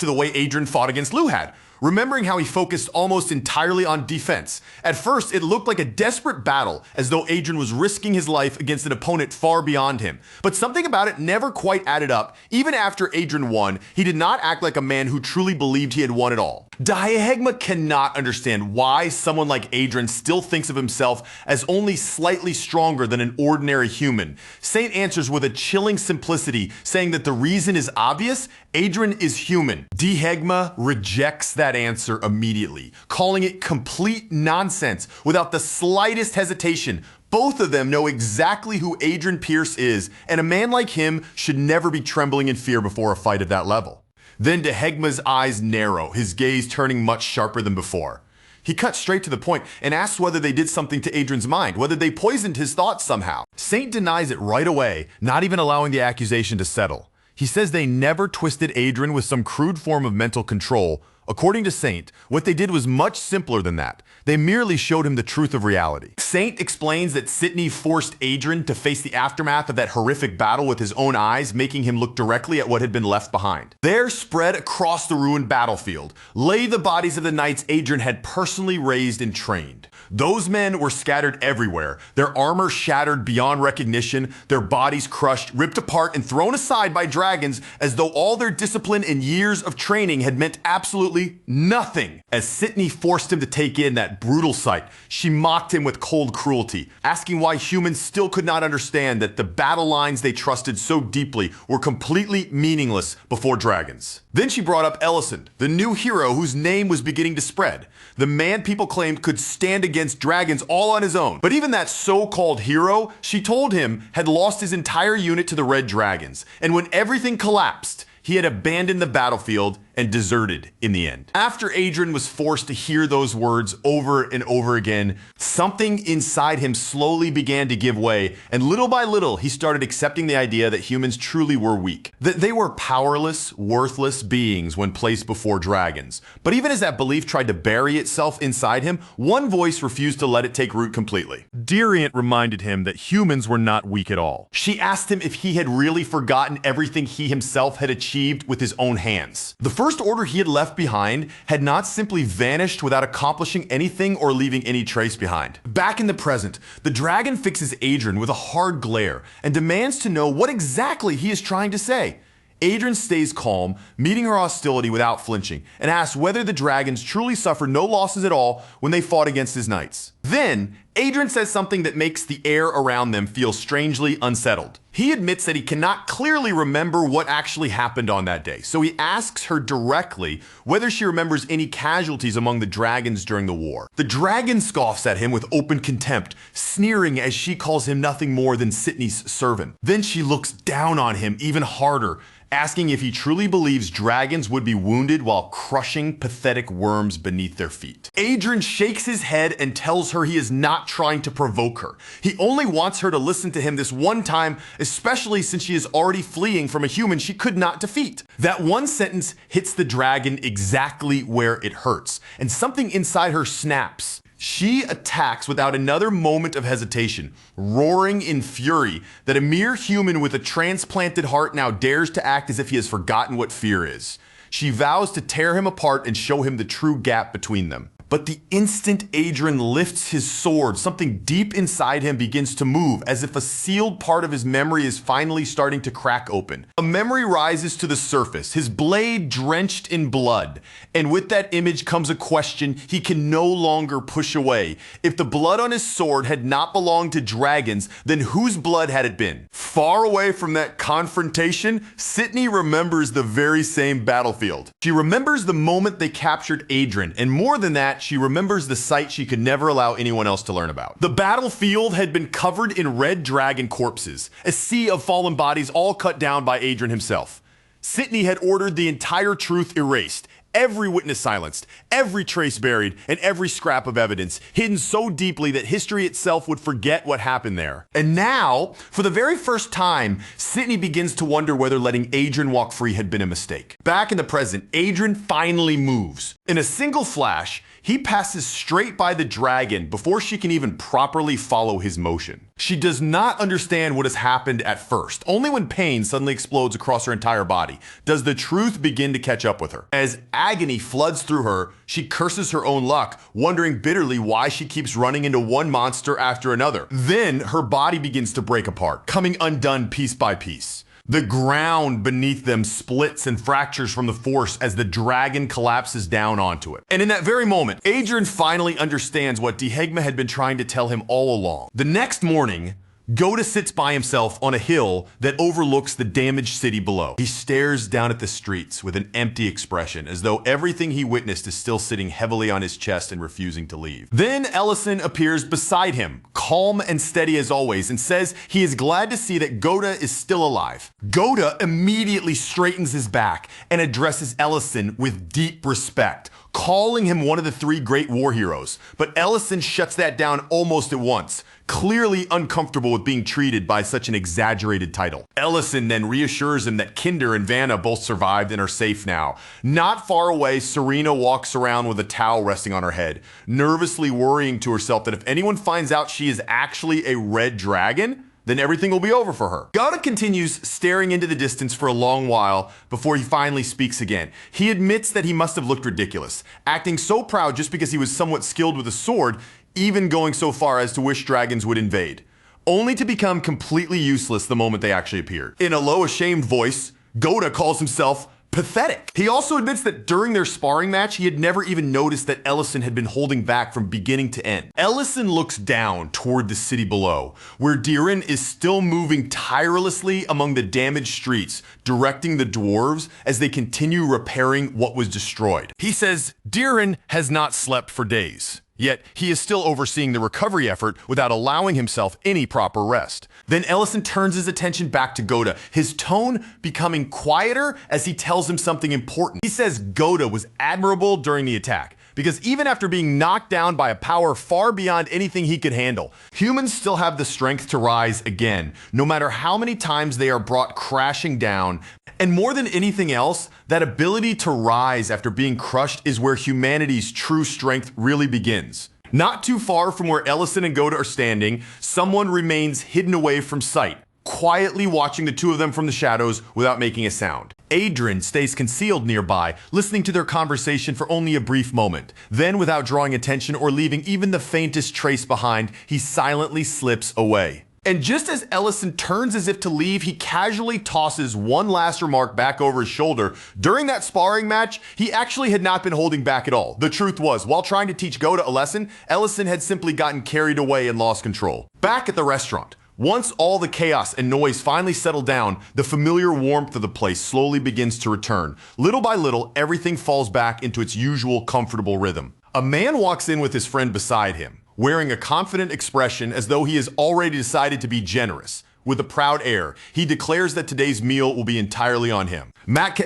to the way Adrian fought against Luhad, remembering how he focused almost entirely on defense. At first, it looked like a desperate battle, as though Adrian was risking his life against an opponent far beyond him. But something about it never quite added up. Even after Adrian won, he did not act like a man who truly believed he had won it all. Dihegma cannot understand why someone like Adrian still thinks of himself as only slightly stronger than an ordinary human. Saint answers with a chilling simplicity, saying that the reason is obvious: Adrian is human. Dihegma rejects that answer immediately, calling it complete nonsense without the slightest hesitation. Both of them know exactly who Adrian Pierce is, and a man like him should never be trembling in fear before a fight at that level. Then Dihegma's eyes narrow, his gaze turning much sharper than before. He cuts straight to the point and asks whether they did something to Adrian's mind, whether they poisoned his thoughts somehow. Saint denies it right away, not even allowing the accusation to settle. He says they never twisted Adrian with some crude form of mental control. According to Saint, what they did was much simpler than that. They merely showed him the truth of reality. Saint explains that Sydney forced Adrian to face the aftermath of that horrific battle with his own eyes, making him look directly at what had been left behind. There, spread across the ruined battlefield, lay the bodies of the knights Adrian had personally raised and trained. Those men were scattered everywhere, their armor shattered beyond recognition, their bodies crushed, ripped apart, and thrown aside by dragons as though all their discipline and years of training had meant absolutely nothing. As Sydney forced him to take in that brutal sight, she mocked him with cold cruelty, asking why humans still could not understand that the battle lines they trusted so deeply were completely meaningless before dragons. Then she brought up Ellison, the new hero whose name was beginning to spread. The man people claimed could stand against dragons all on his own. But even that so-called hero, she told him, had lost his entire unit to the Red Dragons. And when everything collapsed, he had abandoned the battlefield and deserted in the end. After Adrian was forced to hear those words over and over again, something inside him slowly began to give way, and little by little, he started accepting the idea that humans truly were weak, that they were powerless, worthless beings when placed before dragons. But even as that belief tried to bury itself inside him, one voice refused to let it take root completely. Diriant reminded him that humans were not weak at all. She asked him if he had really forgotten everything he himself had achieved with his own hands. The first order he had left behind had not simply vanished without accomplishing anything or leaving any trace behind. Back in the present, the dragon fixes Adrian with a hard glare and demands to know what exactly he is trying to say. Adrian stays calm, meeting her hostility without flinching, and asks whether the dragons truly suffered no losses at all when they fought against his knights. Then, Adrian says something that makes the air around them feel strangely unsettled. He admits that he cannot clearly remember what actually happened on that day, so he asks her directly whether she remembers any casualties among the dragons during the war. The dragon scoffs at him with open contempt, sneering as she calls him nothing more than Sydney's servant. Then she looks down on him even harder, asking if he truly believes dragons would be wounded while crushing pathetic worms beneath their feet. Adrian shakes his head and tells her he is not trying to provoke her. He only wants her to listen to him this one time, especially since she is already fleeing from a human she could not defeat. That one sentence hits the dragon exactly where it hurts, and something inside her snaps. She attacks without another moment of hesitation, roaring in fury that a mere human with a transplanted heart now dares to act as if he has forgotten what fear is. She vows to tear him apart and show him the true gap between them. But the instant Adrian lifts his sword, something deep inside him begins to move, as if a sealed part of his memory is finally starting to crack open. A memory rises to the surface, his blade drenched in blood. And with that image comes a question he can no longer push away. If the blood on his sword had not belonged to dragons, then whose blood had it been? Far away from that confrontation, Sydney remembers the very same battlefield. She remembers the moment they captured Adrian, and more than that, she remembers the sight she could never allow anyone else to learn about. The battlefield had been covered in red dragon corpses, a sea of fallen bodies all cut down by Adrian himself. Sydney had ordered the entire truth erased, every witness silenced, every trace buried, and every scrap of evidence hidden so deeply that history itself would forget what happened there. And now, for the very first time, Sydney begins to wonder whether letting Adrian walk free had been a mistake. Back in the present, Adrian finally moves. In a single flash, he passes straight by the dragon before she can even properly follow his motion. She does not understand what has happened at first. Only when pain suddenly explodes across her entire body does the truth begin to catch up with her. As agony floods through her, she curses her own luck, wondering bitterly why she keeps running into one monster after another. Then her body begins to break apart, coming undone piece by piece. The ground beneath them splits and fractures from the force as the dragon collapses down onto it. And in that very moment, Adrian finally understands what Dihegma had been trying to tell him all along. The next morning, Goda sits by himself on a hill that overlooks the damaged city below. He stares down at the streets with an empty expression, as though everything he witnessed is still sitting heavily on his chest and refusing to leave. Then Ellison appears beside him, calm and steady as always, and says he is glad to see that Goda is still alive. Goda immediately straightens his back and addresses Ellison with deep respect, calling him one of the three great war heroes. But Ellison shuts that down almost at once, clearly uncomfortable with being treated by such an exaggerated title. Ellison then reassures him that Kinder and Vanna both survived and are safe now. Not far away, Serena walks around with a towel resting on her head, nervously worrying to herself that if anyone finds out she is actually a red dragon, then everything will be over for her. Gauda continues staring into the distance for a long while before he finally speaks again. He admits that he must have looked ridiculous, acting so proud just because he was somewhat skilled with a sword, even going so far as to wish dragons would invade, only to become completely useless the moment they actually appeared. In a low, ashamed voice, Gauda calls himself pathetic. He also admits that during their sparring match, he had never even noticed that Ellison had been holding back from beginning to end. Ellison looks down toward the city below, where Diren is still moving tirelessly among the damaged streets, directing the dwarves as they continue repairing what was destroyed. He says Diren has not slept for days. Yet, he is still overseeing the recovery effort without allowing himself any proper rest. Then Ellison turns his attention back to Goda, his tone becoming quieter as he tells him something important. He says Goda was admirable during the attack, because even after being knocked down by a power far beyond anything he could handle, humans still have the strength to rise again, no matter how many times they are brought crashing down. And more than anything else, that ability to rise after being crushed is where humanity's true strength really begins. Not too far from where Ellison and Goda are standing, someone remains hidden away from sight, quietly watching the two of them from the shadows without making a sound. Adrian stays concealed nearby, listening to their conversation for only a brief moment. Then, without drawing attention or leaving even the faintest trace behind, he silently slips away. And just as Ellison turns as if to leave, he casually tosses one last remark back over his shoulder. During that sparring match, he actually had not been holding back at all. The truth was, while trying to teach Goda a lesson, Ellison had simply gotten carried away and lost control. Back at the restaurant, once all the chaos and noise finally settle down, the familiar warmth of the place slowly begins to return. Little by little, everything falls back into its usual comfortable rhythm. A man walks in with his friend beside him, wearing a confident expression as though he has already decided to be generous. With a proud air, he declares that today's meal will be entirely on him. Matt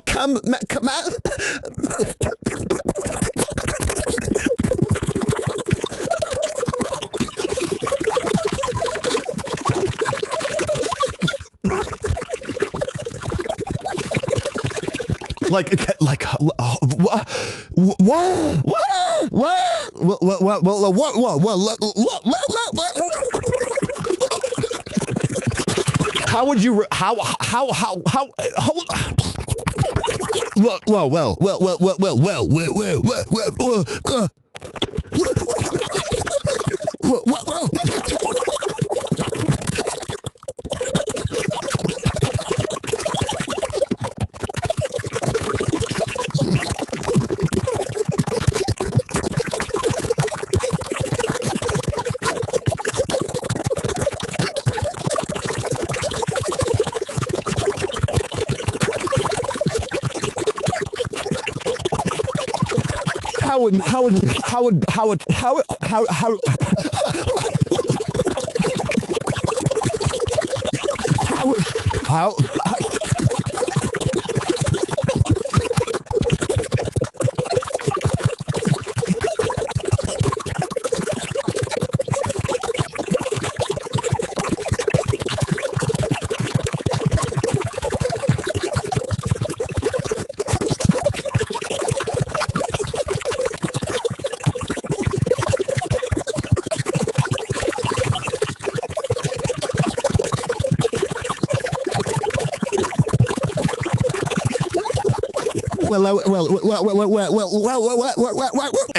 come How would you? How?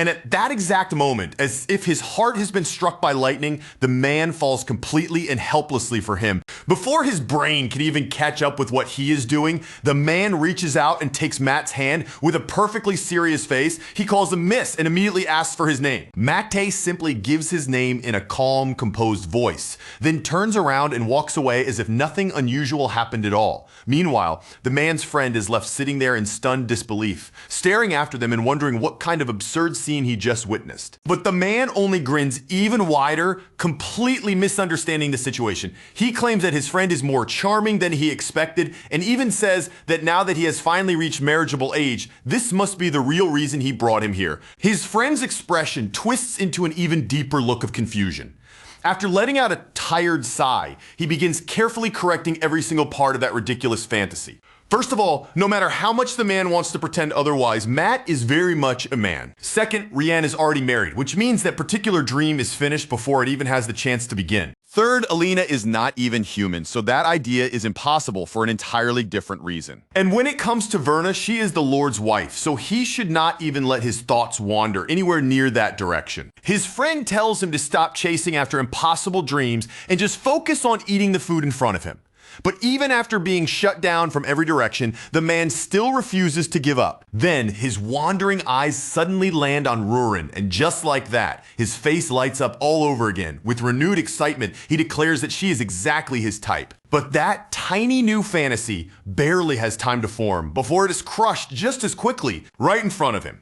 And at that exact moment, as if his heart has been struck by lightning, the man falls completely and helplessly for him. Before his brain can even catch up with what he is doing, the man reaches out and takes Matt's hand with a perfectly serious face. He calls him Miss and immediately asks for his name. Mate simply gives his name in a calm, composed voice, then turns around and walks away as if nothing unusual happened at all. Meanwhile, the man's friend is left sitting there in stunned disbelief, staring after them and wondering what kind of absurd scene he just witnessed. But the man only grins even wider, completely misunderstanding the situation. He claims that his friend is more charming than he expected, and even says that now that he has finally reached marriageable age, this must be the real reason he brought him here. His friend's expression twists into an even deeper look of confusion. After letting out a tired sigh, he begins carefully correcting every single part of that ridiculous fantasy. First of all, no matter how much the man wants to pretend otherwise, Matt is very much a man. Second, Rianne is already married, which means that particular dream is finished before it even has the chance to begin. Third, Alina is not even human, so that idea is impossible for an entirely different reason. And when it comes to Verna, she is the Lord's wife, so he should not even let his thoughts wander anywhere near that direction. His friend tells him to stop chasing after impossible dreams and just focus on eating the food in front of him. But even after being shut down from every direction, the man still refuses to give up. Then his wandering eyes suddenly land on Rurin, and just like that, his face lights up all over again. With renewed excitement, he declares that she is exactly his type. But that tiny new fantasy barely has time to form before it is crushed just as quickly right in front of him.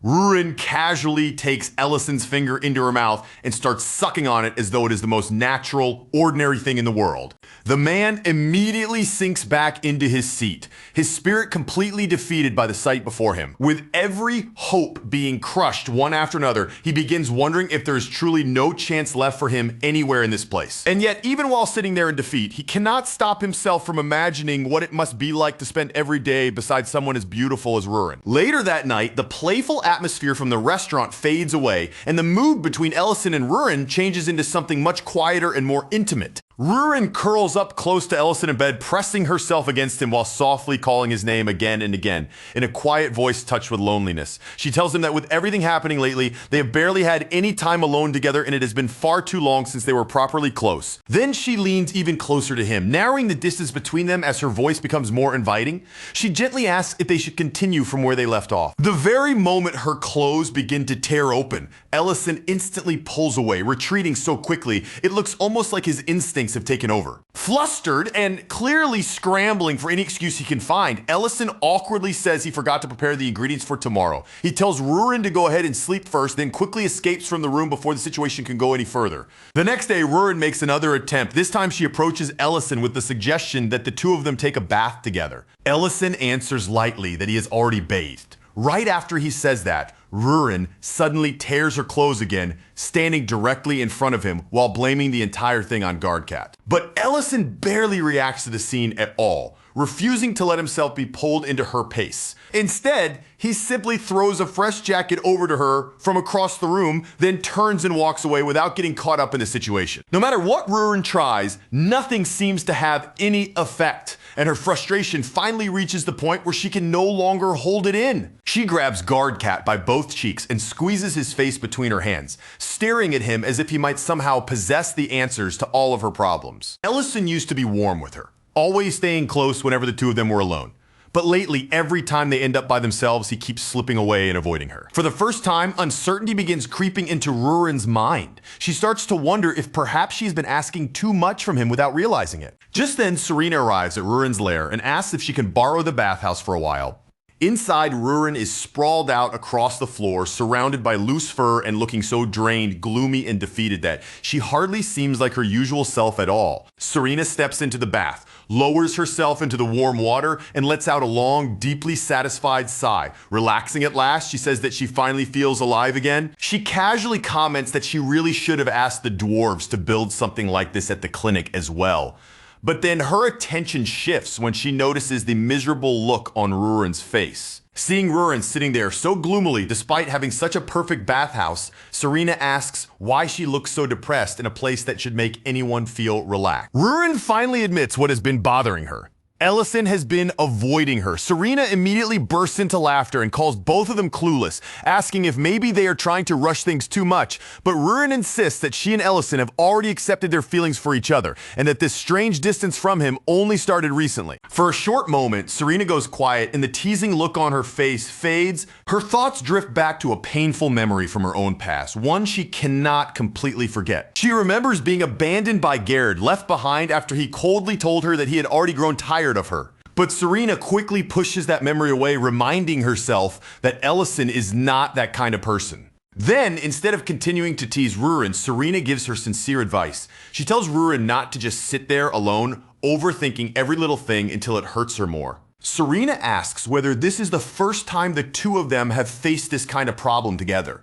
Rurin casually takes Ellison's finger into her mouth and starts sucking on it as though it is the most natural, ordinary thing in the world. The man immediately sinks back into his seat, his spirit completely defeated by the sight before him. With every hope being crushed one after another, he begins wondering if there is truly no chance left for him anywhere in this place. And yet, even while sitting there in defeat, he cannot stop himself from imagining what it must be like to spend every day beside someone as beautiful as Rurin. Later that night, the playful atmosphere from the restaurant fades away, and the mood between Ellison and Rurin changes into something much quieter and more intimate. Rurin curls up close to Ellison in bed, pressing herself against him while softly calling his name again and again, in a quiet voice touched with loneliness. She tells him that with everything happening lately, they have barely had any time alone together, and it has been far too long since they were properly close. Then she leans even closer to him, narrowing the distance between them as her voice becomes more inviting. She gently asks if they should continue from where they left off. The very moment her clothes begin to tear open, Ellison instantly pulls away, retreating so quickly, it looks almost like his instincts have taken over. Flustered and clearly scrambling for any excuse he can find, Ellison awkwardly says he forgot to prepare the ingredients for tomorrow. He tells Rurin to go ahead and sleep first, then quickly escapes from the room before the situation can go any further. The next day, Rurin makes another attempt. This time she approaches Ellison with the suggestion that the two of them take a bath together. Ellison answers lightly that he has already bathed. Right after he says that, Rurin suddenly tears her clothes again, standing directly in front of him while blaming the entire thing on Guardcat. But Ellison barely reacts to the scene at all, refusing to let himself be pulled into her pace. Instead, he simply throws a fresh jacket over to her from across the room, then turns and walks away without getting caught up in the situation. No matter what Rurin tries, nothing seems to have any effect, and her frustration finally reaches the point where she can no longer hold it in. She grabs Guardcat by both cheeks and squeezes his face between her hands, staring at him as if he might somehow possess the answers to all of her problems. Ellison used to be warm with her, always staying close whenever the two of them were alone. But lately, every time they end up by themselves, he keeps slipping away and avoiding her. For the first time, uncertainty begins creeping into Rurin's mind. She starts to wonder if perhaps she's been asking too much from him without realizing it. Just then, Serena arrives at Rurin's lair and asks if she can borrow the bathhouse for a while. Inside, Rurin is sprawled out across the floor, surrounded by loose fur and looking so drained, gloomy, and defeated that she hardly seems like her usual self at all. Serena steps into the bath, lowers herself into the warm water, and lets out a long, deeply satisfied sigh. Relaxing at last, she says that she finally feels alive again. She casually comments that she really should have asked the dwarves to build something like this at the clinic as well. But then her attention shifts when she notices the miserable look on Rurin's face. Seeing Rurin sitting there so gloomily despite having such a perfect bathhouse, Serena asks why she looks so depressed in a place that should make anyone feel relaxed. Rurin finally admits what has been bothering her. Ellison has been avoiding her. Serena immediately bursts into laughter and calls both of them clueless, asking if maybe they are trying to rush things too much. But Rurin insists that she and Ellison have already accepted their feelings for each other, and that this strange distance from him only started recently. For a short moment, Serena goes quiet and the teasing look on her face fades. Her thoughts drift back to a painful memory from her own past, one she cannot completely forget. She remembers being abandoned by Garrett, left behind after he coldly told her that he had already grown tired of her. But Serena quickly pushes that memory away, reminding herself that Ellison is not that kind of person. Then, instead of continuing to tease Rurin, Serena gives her sincere advice. She tells Rurin not to just sit there alone, overthinking every little thing until it hurts her more. Serena asks whether this is the first time the two of them have faced this kind of problem together.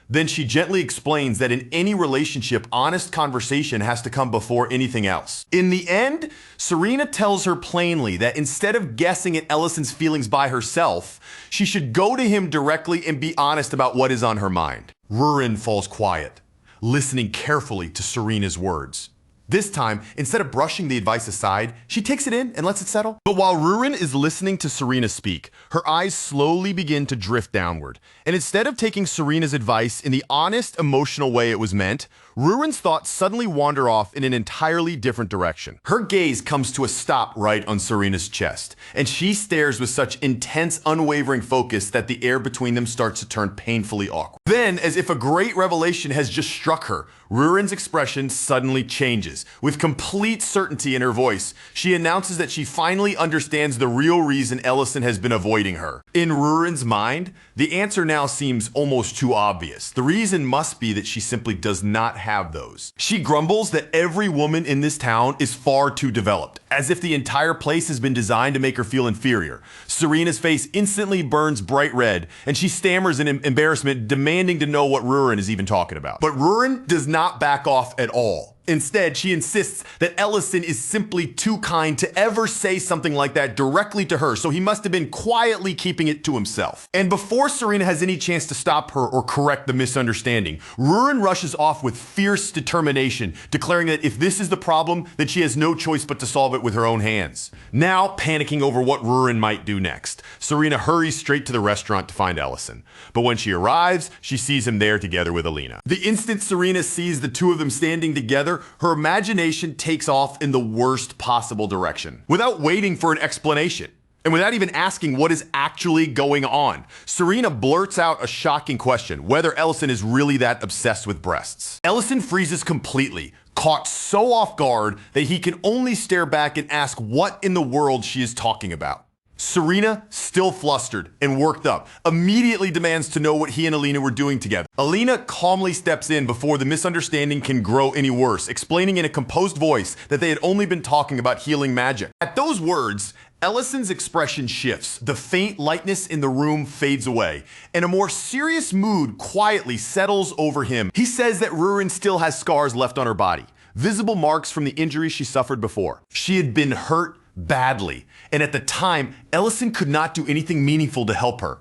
Then she gently explains that in any relationship, honest conversation has to come before anything else. In the end, Serena tells her plainly that instead of guessing at Ellison's feelings by herself, she should go to him directly and be honest about what is on her mind. Rurin falls quiet, listening carefully to Serena's words. This time, instead of brushing the advice aside, she takes it in and lets it settle. But while Rurin is listening to Serena speak, her eyes slowly begin to drift downward. And instead of taking Serena's advice in the honest, emotional way it was meant, Rurin's thoughts suddenly wander off in an entirely different direction. Her gaze comes to a stop right on Serena's chest, and she stares with such intense, unwavering focus that the air between them starts to turn painfully awkward. Then, as if a great revelation has just struck her, Rurin's expression suddenly changes. With complete certainty in her voice, she announces that she finally understands the real reason Ellison has been avoiding her. In Rurin's mind, the answer now seems almost too obvious. The reason must be that she simply does not have those. She grumbles that every woman in this town is far too developed, as if the entire place has been designed to make her feel inferior. Serena's face instantly burns bright red, and she stammers in embarrassment, demanding to know what Rurin is even talking about. But Rurin does not back off at all. Instead, she insists that Ellison is simply too kind to ever say something like that directly to her, so he must have been quietly keeping it to himself. And before Serena has any chance to stop her or correct the misunderstanding, Rurin rushes off with fierce determination, declaring that if this is the problem, then she has no choice but to solve it with her own hands. Now, panicking over what Rurin might do next, Serena hurries straight to the restaurant to find Ellison. But when she arrives, she sees him there together with Alina. The instant Serena sees the two of them standing together, her imagination takes off in the worst possible direction. Without waiting for an explanation, and without even asking what is actually going on, Serena blurts out a shocking question, whether Ellison is really that obsessed with breasts. Ellison freezes completely, caught so off guard that he can only stare back and ask what in the world she is talking about. Serena, still flustered and worked up, immediately demands to know what he and Alina were doing together. Alina calmly steps in before the misunderstanding can grow any worse, explaining in a composed voice that they had only been talking about healing magic. At those words, Ellison's expression shifts, the faint lightness in the room fades away, and a more serious mood quietly settles over him. He says that Rurin still has scars left on her body, visible marks from the injuries she suffered before. She had been hurt badly, and at the time, Ellison could not do anything meaningful to help her.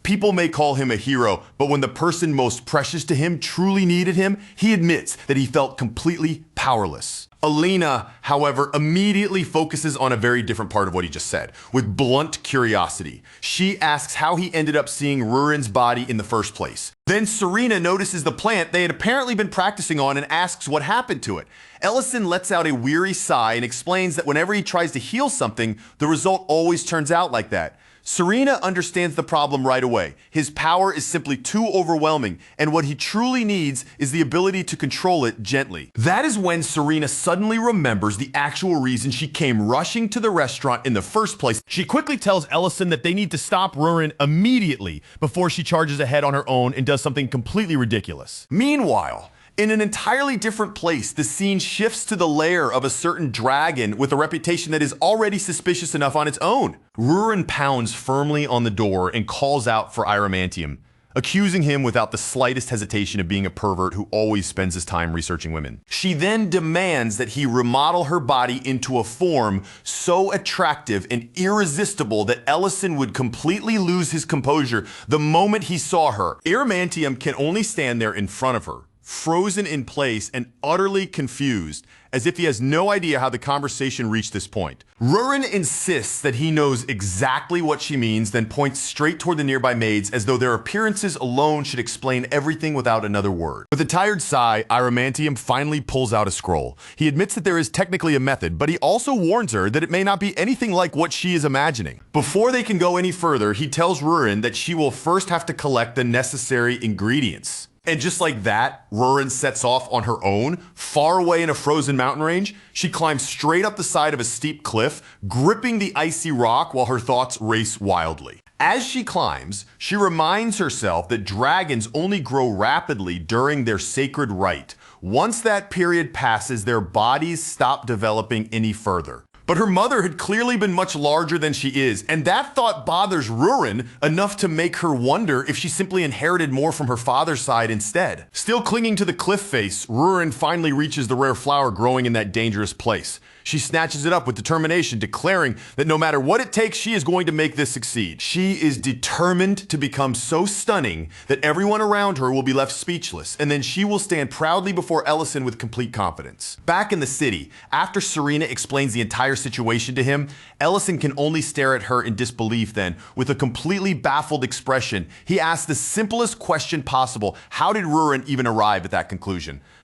People may call him a hero, but when the person most precious to him truly needed him, he admits that he felt completely powerless. Alina, however, immediately focuses on a very different part of what he just said, with blunt curiosity. She asks how he ended up seeing Rurin's body in the first place. Then Serena notices the plant they had apparently been practicing on and asks what happened to it. Ellison lets out a weary sigh and explains that whenever he tries to heal something, the result always turns out like that. Serena understands the problem right away. His power is simply too overwhelming, and what he truly needs is the ability to control it gently. That is when Serena suddenly remembers the actual reason she came rushing to the restaurant in the first place. She quickly tells Ellison that they need to stop Rurin immediately before she charges ahead on her own and does something completely ridiculous. Meanwhile, in an entirely different place, the scene shifts to the lair of a certain dragon with a reputation that is already suspicious enough on its own. Rurin pounds firmly on the door and calls out for Iramantium, accusing him without the slightest hesitation of being a pervert who always spends his time researching women. She then demands that he remodel her body into a form so attractive and irresistible that Ellison would completely lose his composure the moment he saw her. Iramantium can only stand there in front of her, frozen in place and utterly confused, as if he has no idea how the conversation reached this point. Rurin insists that he knows exactly what she means, then points straight toward the nearby maids as though their appearances alone should explain everything without another word. With a tired sigh, Iramantium finally pulls out a scroll. He admits that there is technically a method, but he also warns her that it may not be anything like what she is imagining. Before they can go any further, he tells Rurin that she will first have to collect the necessary ingredients. And just like that, Rurin sets off on her own, far away in a frozen mountain range. She climbs straight up the side of a steep cliff, gripping the icy rock while her thoughts race wildly. As she climbs, she reminds herself that dragons only grow rapidly during their sacred rite. Once that period passes, their bodies stop developing any further. But her mother had clearly been much larger than she is, and that thought bothers Rurin enough to make her wonder if she simply inherited more from her father's side instead. Still clinging to the cliff face, Rurin finally reaches the rare flower growing in that dangerous place. She snatches it up with determination, declaring that no matter what it takes, she is going to make this succeed. She is determined to become so stunning that everyone around her will be left speechless, and then she will stand proudly before Ellison with complete confidence. Back in the city, after Serena explains the entire situation to him, Ellison can only stare at her in disbelief then. With a completely baffled expression, he asks the simplest question possible: how did Rurin even arrive at that conclusion?